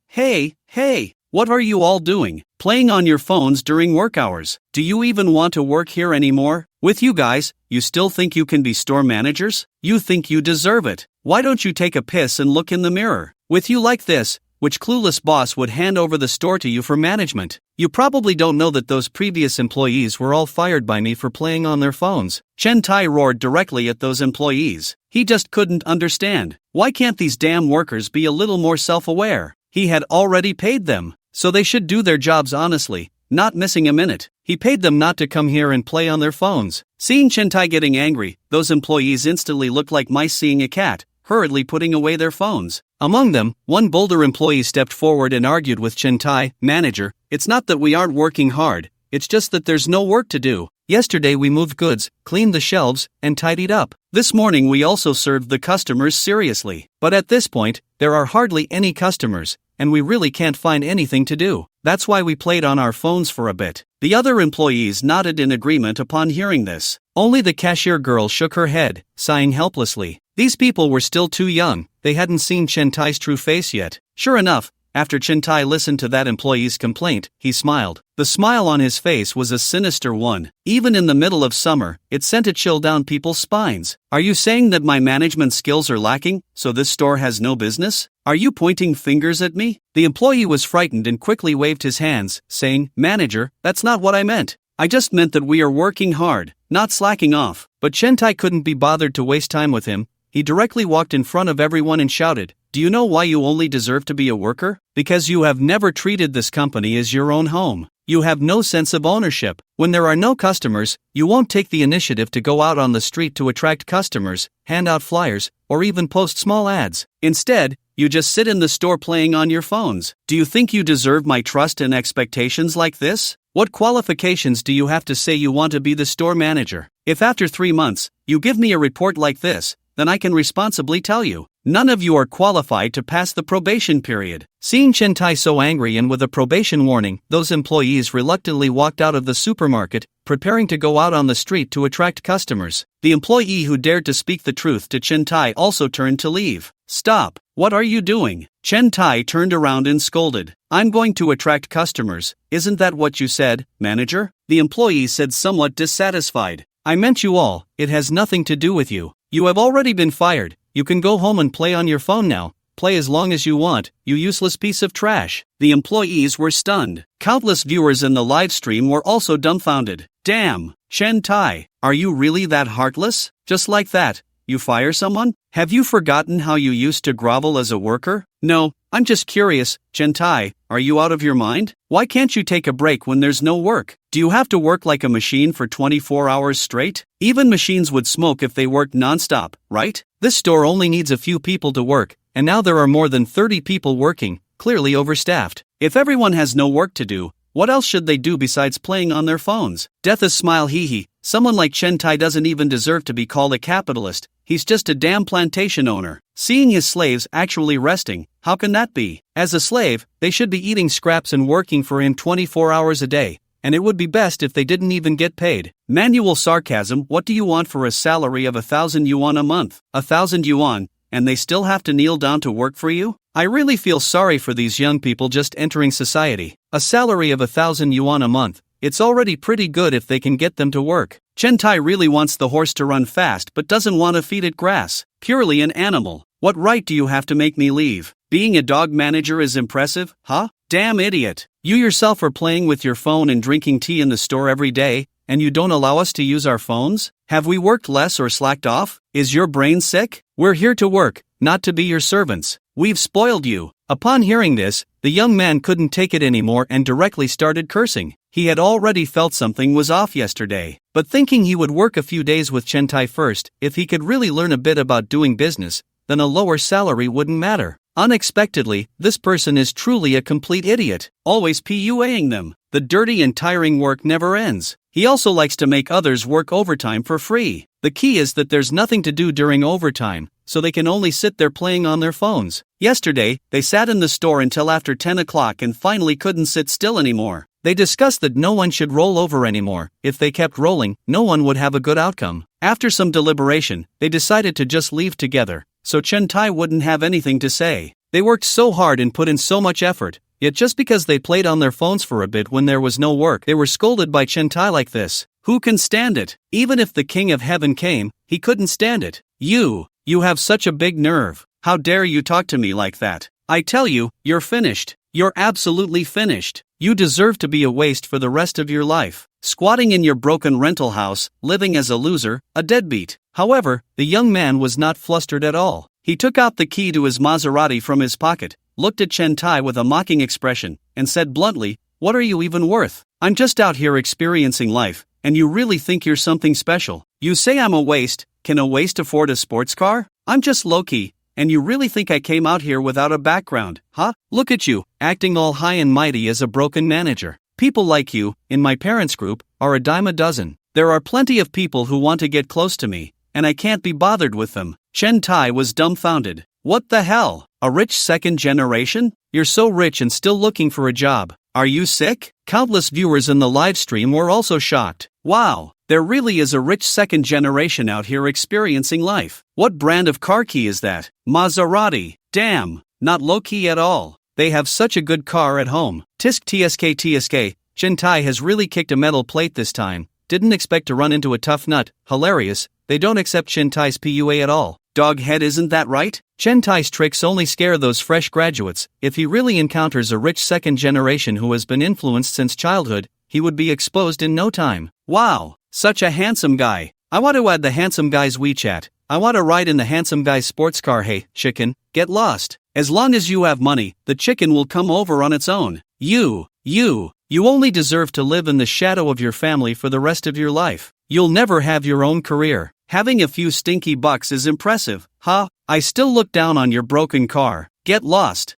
what are you all doing? Playing on your phones during work hours? Do you even want to work here anymore? With you guys, you still think you can be store managers? You think you deserve it? Why don't you take a piss and look in the mirror? With you like this, which clueless boss would hand over the store to you for management? You probably don't know that those previous employees were all fired by me for playing on their phones. Chen Tai roared directly at those employees. He just couldn't understand. Why can't these damn workers be a little more self-aware? He had already paid them, so they should do their jobs honestly, not missing a minute. He paid them not to come here and play on their phones. Seeing Chen Tai getting angry, those employees instantly looked like mice seeing a cat, hurriedly putting away their phones. Among them, one bolder employee stepped forward and argued with Chen Tai, "Manager, it's not that we aren't working hard, it's just that there's no work to do. Yesterday we moved goods, cleaned the shelves, and tidied up. This morning we also served the customers seriously. But at this point, there are hardly any customers, and we really can't find anything to do. That's why we played on our phones for a bit." The other employees nodded in agreement upon hearing this. Only the cashier girl shook her head, sighing helplessly. These people were still too young, they hadn't seen Chen Tai's true face yet. Sure enough, after Chen Tai listened to that employee's complaint, he smiled. The smile on his face was a sinister one. Even in the middle of summer, it sent a chill down people's spines. "Are you saying that my management skills are lacking, so this store has no business? Are you pointing fingers at me?" The employee was frightened and quickly waved his hands, saying, "Manager, that's not what I meant. I just meant that we are working hard, not slacking off." But Chen Tai couldn't be bothered to waste time with him. He directly walked in front of everyone and shouted, "Do you know why you only deserve to be a worker? Because you have never treated this company as your own home. You have no sense of ownership. When there are no customers, you won't take the initiative to go out on the street to attract customers, hand out flyers, or even post small ads. Instead, you just sit in the store playing on your phones. Do you think you deserve my trust and expectations like this? What qualifications do you have to say you want to be the store manager? If after 3 months, you give me a report like this, then I can responsibly tell you. None of you are qualified to pass the probation period. Seeing Chen Tai so angry and with a probation warning, those employees reluctantly walked out of the supermarket, preparing to go out on the street to attract customers. The employee who dared to speak the truth to Chen Tai also turned to leave. Stop! What are you doing? Chen Tai turned around and scolded. I'm going to attract customers. Isn't that what you said, manager? The employee said, somewhat dissatisfied. I meant you all. It has nothing to do with you. You have already been fired. You can go home and play on your phone now. Play as long as you want, you useless piece of trash. The employees were stunned. Countless viewers in the live stream were also dumbfounded. Damn, Chen Tai, are you really that heartless? Just like that, you fire someone? Have you forgotten how you used to grovel as a worker? No, I'm just curious, Chen Tai, are you out of your mind? Why can't you take a break when there's no work? Do you have to work like a machine for 24 hours straight? Even machines would smoke if they worked non-stop, right? This store only needs a few people to work, and now there are more than 30 people working, clearly overstaffed. If everyone has no work to do, what else should they do besides playing on their phones? Death is smile hee hee. Someone like Chen Tai doesn't even deserve to be called a capitalist. He's just a damn plantation owner. Seeing his slaves actually resting, how can that be? As a slave, they should be eating scraps and working for him 24 hours a day, and it would be best if they didn't even get paid. Manual sarcasm. What do you want for a salary of 1,000 yuan a month? 1,000 yuan, and they still have to kneel down to work for you? I really feel sorry for these young people just entering society. A salary of 1,000 yuan a month. It's already pretty good if they can get them to work. Chen Tai really wants the horse to run fast but doesn't want to feed it grass. Purely an animal. What right do you have to make me leave? Being a dog manager is impressive, huh? Damn idiot. You yourself are playing with your phone and drinking tea in the store every day, and you don't allow us to use our phones? Have we worked less or slacked off? Is your brain sick? We're here to work, not to be your servants. We've spoiled you. Upon hearing this, the young man couldn't take it anymore and directly started cursing. He had already felt something was off yesterday, but thinking he would work a few days with Chen Tai first, if he could really learn a bit about doing business, then a lower salary wouldn't matter. Unexpectedly, this person is truly a complete idiot, always PUAing them. The dirty and tiring work never ends. He also likes to make others work overtime for free. The key is that there's nothing to do during overtime, so they can only sit there playing on their phones. Yesterday, they sat in the store until after 10 o'clock and finally couldn't sit still anymore. They discussed that no one should roll over anymore. If they kept rolling, no one would have a good outcome. After some deliberation, they decided to just leave together, so Chen Tai wouldn't have anything to say. They worked so hard and put in so much effort, yet just because they played on their phones for a bit when there was no work, they were scolded by Chen Tai like this. Who can stand it? Even if the King of Heaven came, he couldn't stand it. You have such a big nerve. How dare you talk to me like that? I tell you, you're finished. You're absolutely finished. You deserve to be a waste for the rest of your life. Squatting in your broken rental house, living as a loser, a deadbeat. However, the young man was not flustered at all. He took out the key to his Maserati from his pocket, looked at Chen Tai with a mocking expression, and said bluntly, "What are you even worth? I'm just out here experiencing life, and you really think you're something special. You say I'm a waste. Can a waste afford a sports car? I'm just low-key. And you really think I came out here without a background, huh? Look at you, acting all high and mighty as a broken manager. People like you, in my parents' group, are a dime a dozen. There are plenty of people who want to get close to me, and I can't be bothered with them." Chen Tai was dumbfounded. What the hell? A rich second generation? You're so rich and still looking for a job. Are you sick? Countless viewers in the live stream were also shocked. Wow, there really is a rich second generation out here experiencing life. What brand of car key is that? Maserati. Damn, not low-key at all. They have such a good car at home. Tisk tsk. Chen Tai has really kicked a metal plate this time. Didn't expect to run into a tough nut. Hilarious. They don't accept Chen Tai's PUA at all. Dog head, isn't that right? Chen Tai's tricks only scare those fresh graduates. If he really encounters a rich second generation who has been influenced since childhood, he would be exposed in no time. Wow, such a handsome guy. I want to add the handsome guy's WeChat. I want to ride in the handsome guy's sports car. Hey, chicken, get lost. As long as you have money, the chicken will come over on its own. You only deserve to live in the shadow of your family for the rest of your life. You'll never have your own career. Having a few stinky bucks is impressive, huh? I still look down on your broken car. Get lost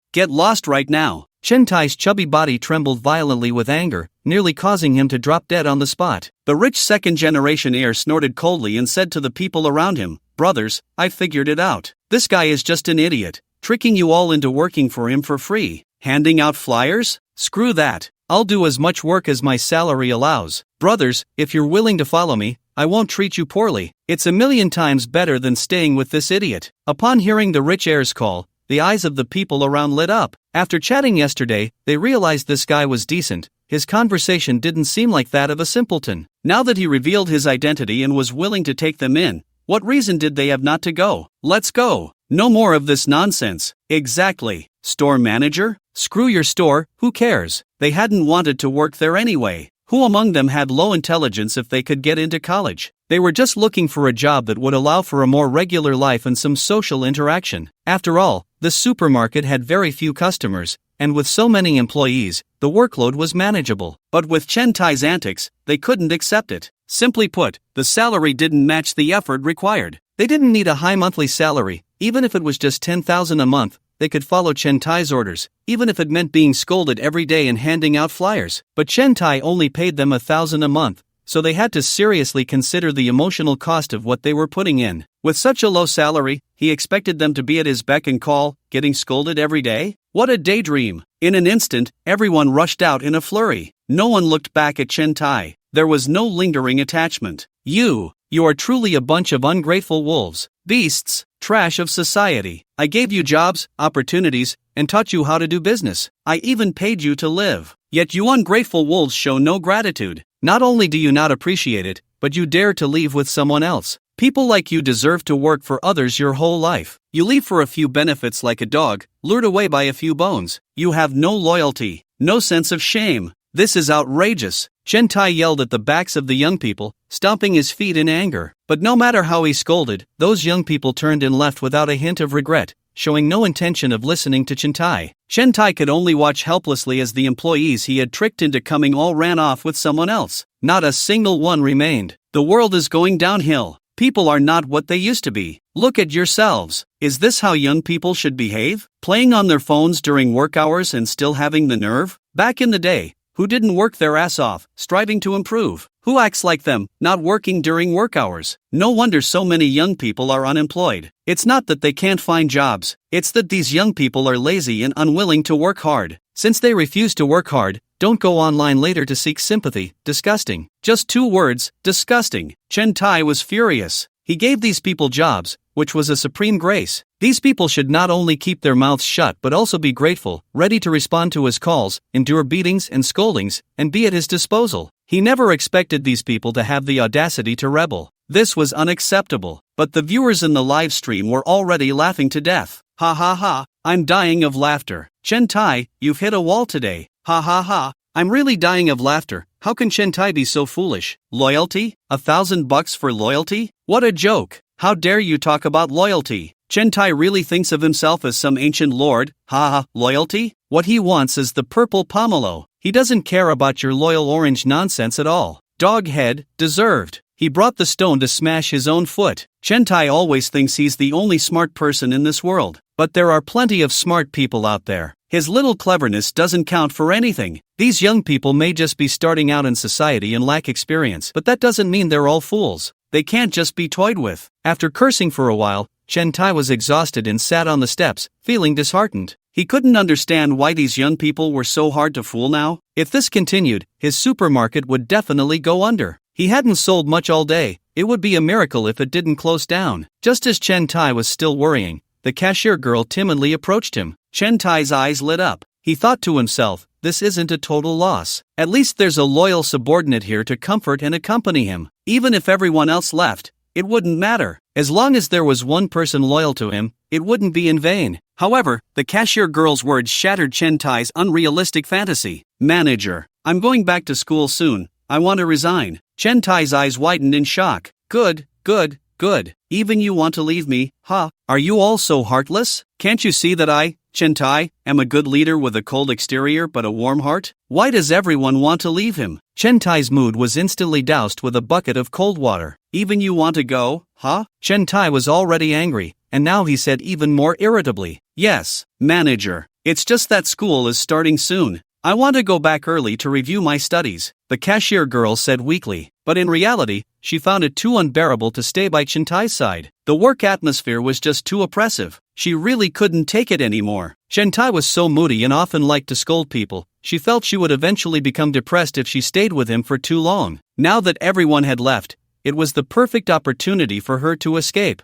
right now. Chen Tai's chubby body trembled violently with anger, nearly causing him to drop dead on the spot. The rich second-generation heir snorted coldly and said to the people around him, "Brothers, I've figured it out. This guy is just an idiot, tricking you all into working for him for free. Handing out flyers? Screw that. I'll do as much work as my salary allows. Brothers, if you're willing to follow me, I won't treat you poorly. It's a million times better than staying with this idiot." Upon hearing the rich heir's call, the eyes of the people around lit up. After chatting yesterday, they realized this guy was decent. His conversation didn't seem like that of a simpleton. Now that he revealed his identity and was willing to take them in, what reason did they have not to go? Let's go. No more of this nonsense. Exactly. Store manager? Screw your store, who cares? They hadn't wanted to work there anyway. Who among them had low intelligence if they could get into college? They were just looking for a job that would allow for a more regular life and some social interaction. After all, the supermarket had very few customers, and with so many employees, the workload was manageable. But with Chen Tai's antics, they couldn't accept it. Simply put, the salary didn't match the effort required. They didn't need a high monthly salary, even if it was just 10,000 a month. They could follow Chen Tai's orders, even if it meant being scolded every day and handing out flyers. But Chen Tai only paid them 1,000 a month, so they had to seriously consider the emotional cost of what they were putting in. With such a low salary, he expected them to be at his beck and call, getting scolded every day? What a daydream! In an instant, everyone rushed out in a flurry. No one looked back at Chen Tai. There was no lingering attachment. You are truly a bunch of ungrateful wolves, beasts, trash of society. I gave you jobs, opportunities, and taught you how to do business. I even paid you to live. Yet you ungrateful wolves show no gratitude. Not only do you not appreciate it, but you dare to leave with someone else. People like you deserve to work for others your whole life. You leave for a few benefits like a dog, lured away by a few bones. You have no loyalty, no sense of shame. This is outrageous. Chen Tai yelled at the backs of the young people, stomping his feet in anger. But no matter how he scolded, those young people turned and left without a hint of regret, showing no intention of listening to Chen Tai. Chen Tai could only watch helplessly as the employees he had tricked into coming all ran off with someone else. Not a single one remained. The world is going downhill. People are not what they used to be. Look at yourselves. Is this how young people should behave? Playing on their phones during work hours and still having the nerve? Back in the day, who didn't work their ass off, striving to improve? Who acts like them, not working during work hours? No wonder so many young people are unemployed. It's not that they can't find jobs, it's that these young people are lazy and unwilling to work hard. Since they refuse to work hard, don't go online later to seek sympathy. Disgusting. Just 2 words, disgusting. Chen Tai was furious. He gave these people jobs, which was a supreme grace. These people should not only keep their mouths shut but also be grateful, ready to respond to his calls, endure beatings and scoldings, and be at his disposal. He never expected these people to have the audacity to rebel. This was unacceptable. But the viewers in the live stream were already laughing to death. Ha ha ha, I'm dying of laughter. Chen Tai, you've hit a wall today. Ha ha ha, I'm really dying of laughter. How can Chen Tai be so foolish? Loyalty? $1,000 for loyalty? What a joke. How dare you talk about loyalty? Chen Tai really thinks of himself as some ancient lord. Ha ha, loyalty? What he wants is the purple pomelo. He doesn't care about your loyal orange nonsense at all. Doghead, deserved. He brought the stone to smash his own foot. Chen Tai always thinks he's the only smart person in this world. But there are plenty of smart people out there. His little cleverness doesn't count for anything. These young people may just be starting out in society and lack experience, but that doesn't mean they're all fools. They can't just be toyed with. After cursing for a while, Chen Tai was exhausted and sat on the steps, feeling disheartened. He couldn't understand why these young people were so hard to fool now. If this continued, his supermarket would definitely go under. He hadn't sold much all day. It would be a miracle if it didn't close down. Just as Chen Tai was still worrying, the cashier girl timidly approached him. Chen Tai's eyes lit up. He thought to himself, this isn't a total loss. At least there's a loyal subordinate here to comfort and accompany him. Even if everyone else left, it wouldn't matter. As long as there was one person loyal to him, it wouldn't be in vain. However, the cashier girl's words shattered Chen Tai's unrealistic fantasy. Manager, I'm going back to school soon. I want to resign. Chen Tai's eyes widened in shock. Good. Even you want to leave me, huh? Are you all so heartless? Can't you see that I, Chen Tai, am a good leader with a cold exterior but a warm heart? Why does everyone want to leave him? Chen Tai's mood was instantly doused with a bucket of cold water. Even you want to go, huh? Chen Tai was already angry, and now he said even more irritably, yes, manager, It's just that school is starting soon. I want to go back early to review my studies, the cashier girl said weakly, but in reality, she found it too unbearable to stay by Chen Tai's side. The work atmosphere was just too oppressive. She really couldn't take it anymore. Chen Tai was so moody and often liked to scold people. She felt she would eventually become depressed if she stayed with him for too long. Now that everyone had left, it was the perfect opportunity for her to escape.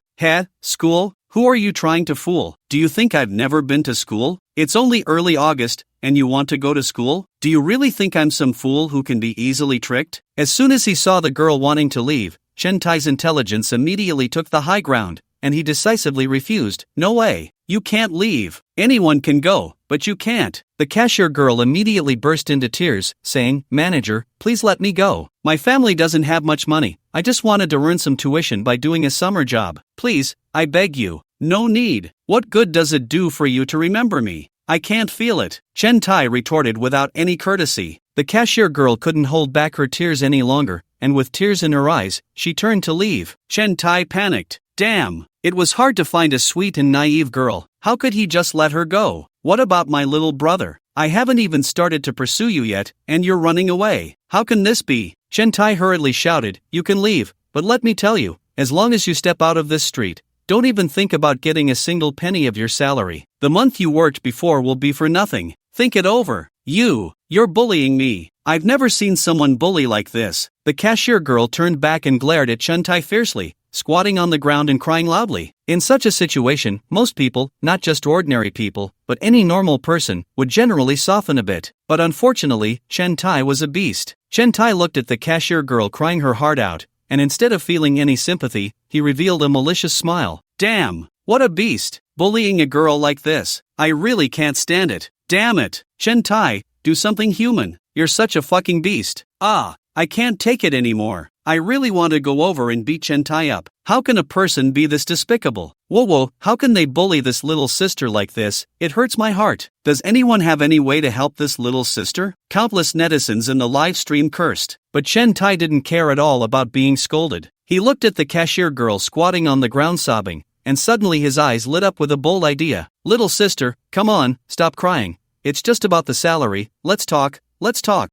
School? Who are you trying to fool? Do you think I've never been to school? It's only early August, and you want to go to school? Do you really think I'm some fool who can be easily tricked? As soon as he saw the girl wanting to leave, Chen Tai's intelligence immediately took the high ground, and he decisively refused. No way. You can't leave. Anyone can go, but you can't. The cashier girl immediately burst into tears, saying, "Manager, please let me go. My family doesn't have much money. I just wanted to earn some tuition by doing a summer job. Please, I beg you." "No need. What good does it do for you to remember me? I can't feel it," Chen Tai retorted without any courtesy. The cashier girl couldn't hold back her tears any longer, and with tears in her eyes, she turned to leave. Chen Tai panicked. Damn, it was hard to find a sweet and naive girl. How could he just let her go? What about my little brother? I haven't even started to pursue you yet, and you're running away. How can this be? Chen Tai hurriedly shouted, "You can leave, but let me tell you, as long as you step out of this street, don't even think about getting a single penny of your salary. The month you worked before will be for nothing. Think it over." You're bullying me. I've never seen someone bully like this. The cashier girl turned back and glared at Chen Tai fiercely, squatting on the ground and crying loudly. In such a situation, most people, not just ordinary people, but any normal person, would generally soften a bit. But unfortunately, Chen Tai was a beast. Chen Tai looked at the cashier girl crying her heart out, and instead of feeling any sympathy, he revealed a malicious smile. Damn, what a beast, bullying a girl like this. I really can't stand it. Damn it, Chen Tai, do something human. You're such a fucking beast. I can't take it anymore. I really want to go over and beat Chen Tai up. How can a person be this despicable? Whoa, how can they bully this little sister like this? It hurts my heart. Does anyone have any way to help this little sister? Countless netizens in the live stream cursed, but Chen Tai didn't care at all about being scolded. He looked at the cashier girl squatting on the ground sobbing, and suddenly his eyes lit up with a bold idea. Little sister, come on, stop crying. It's just about the salary, let's talk.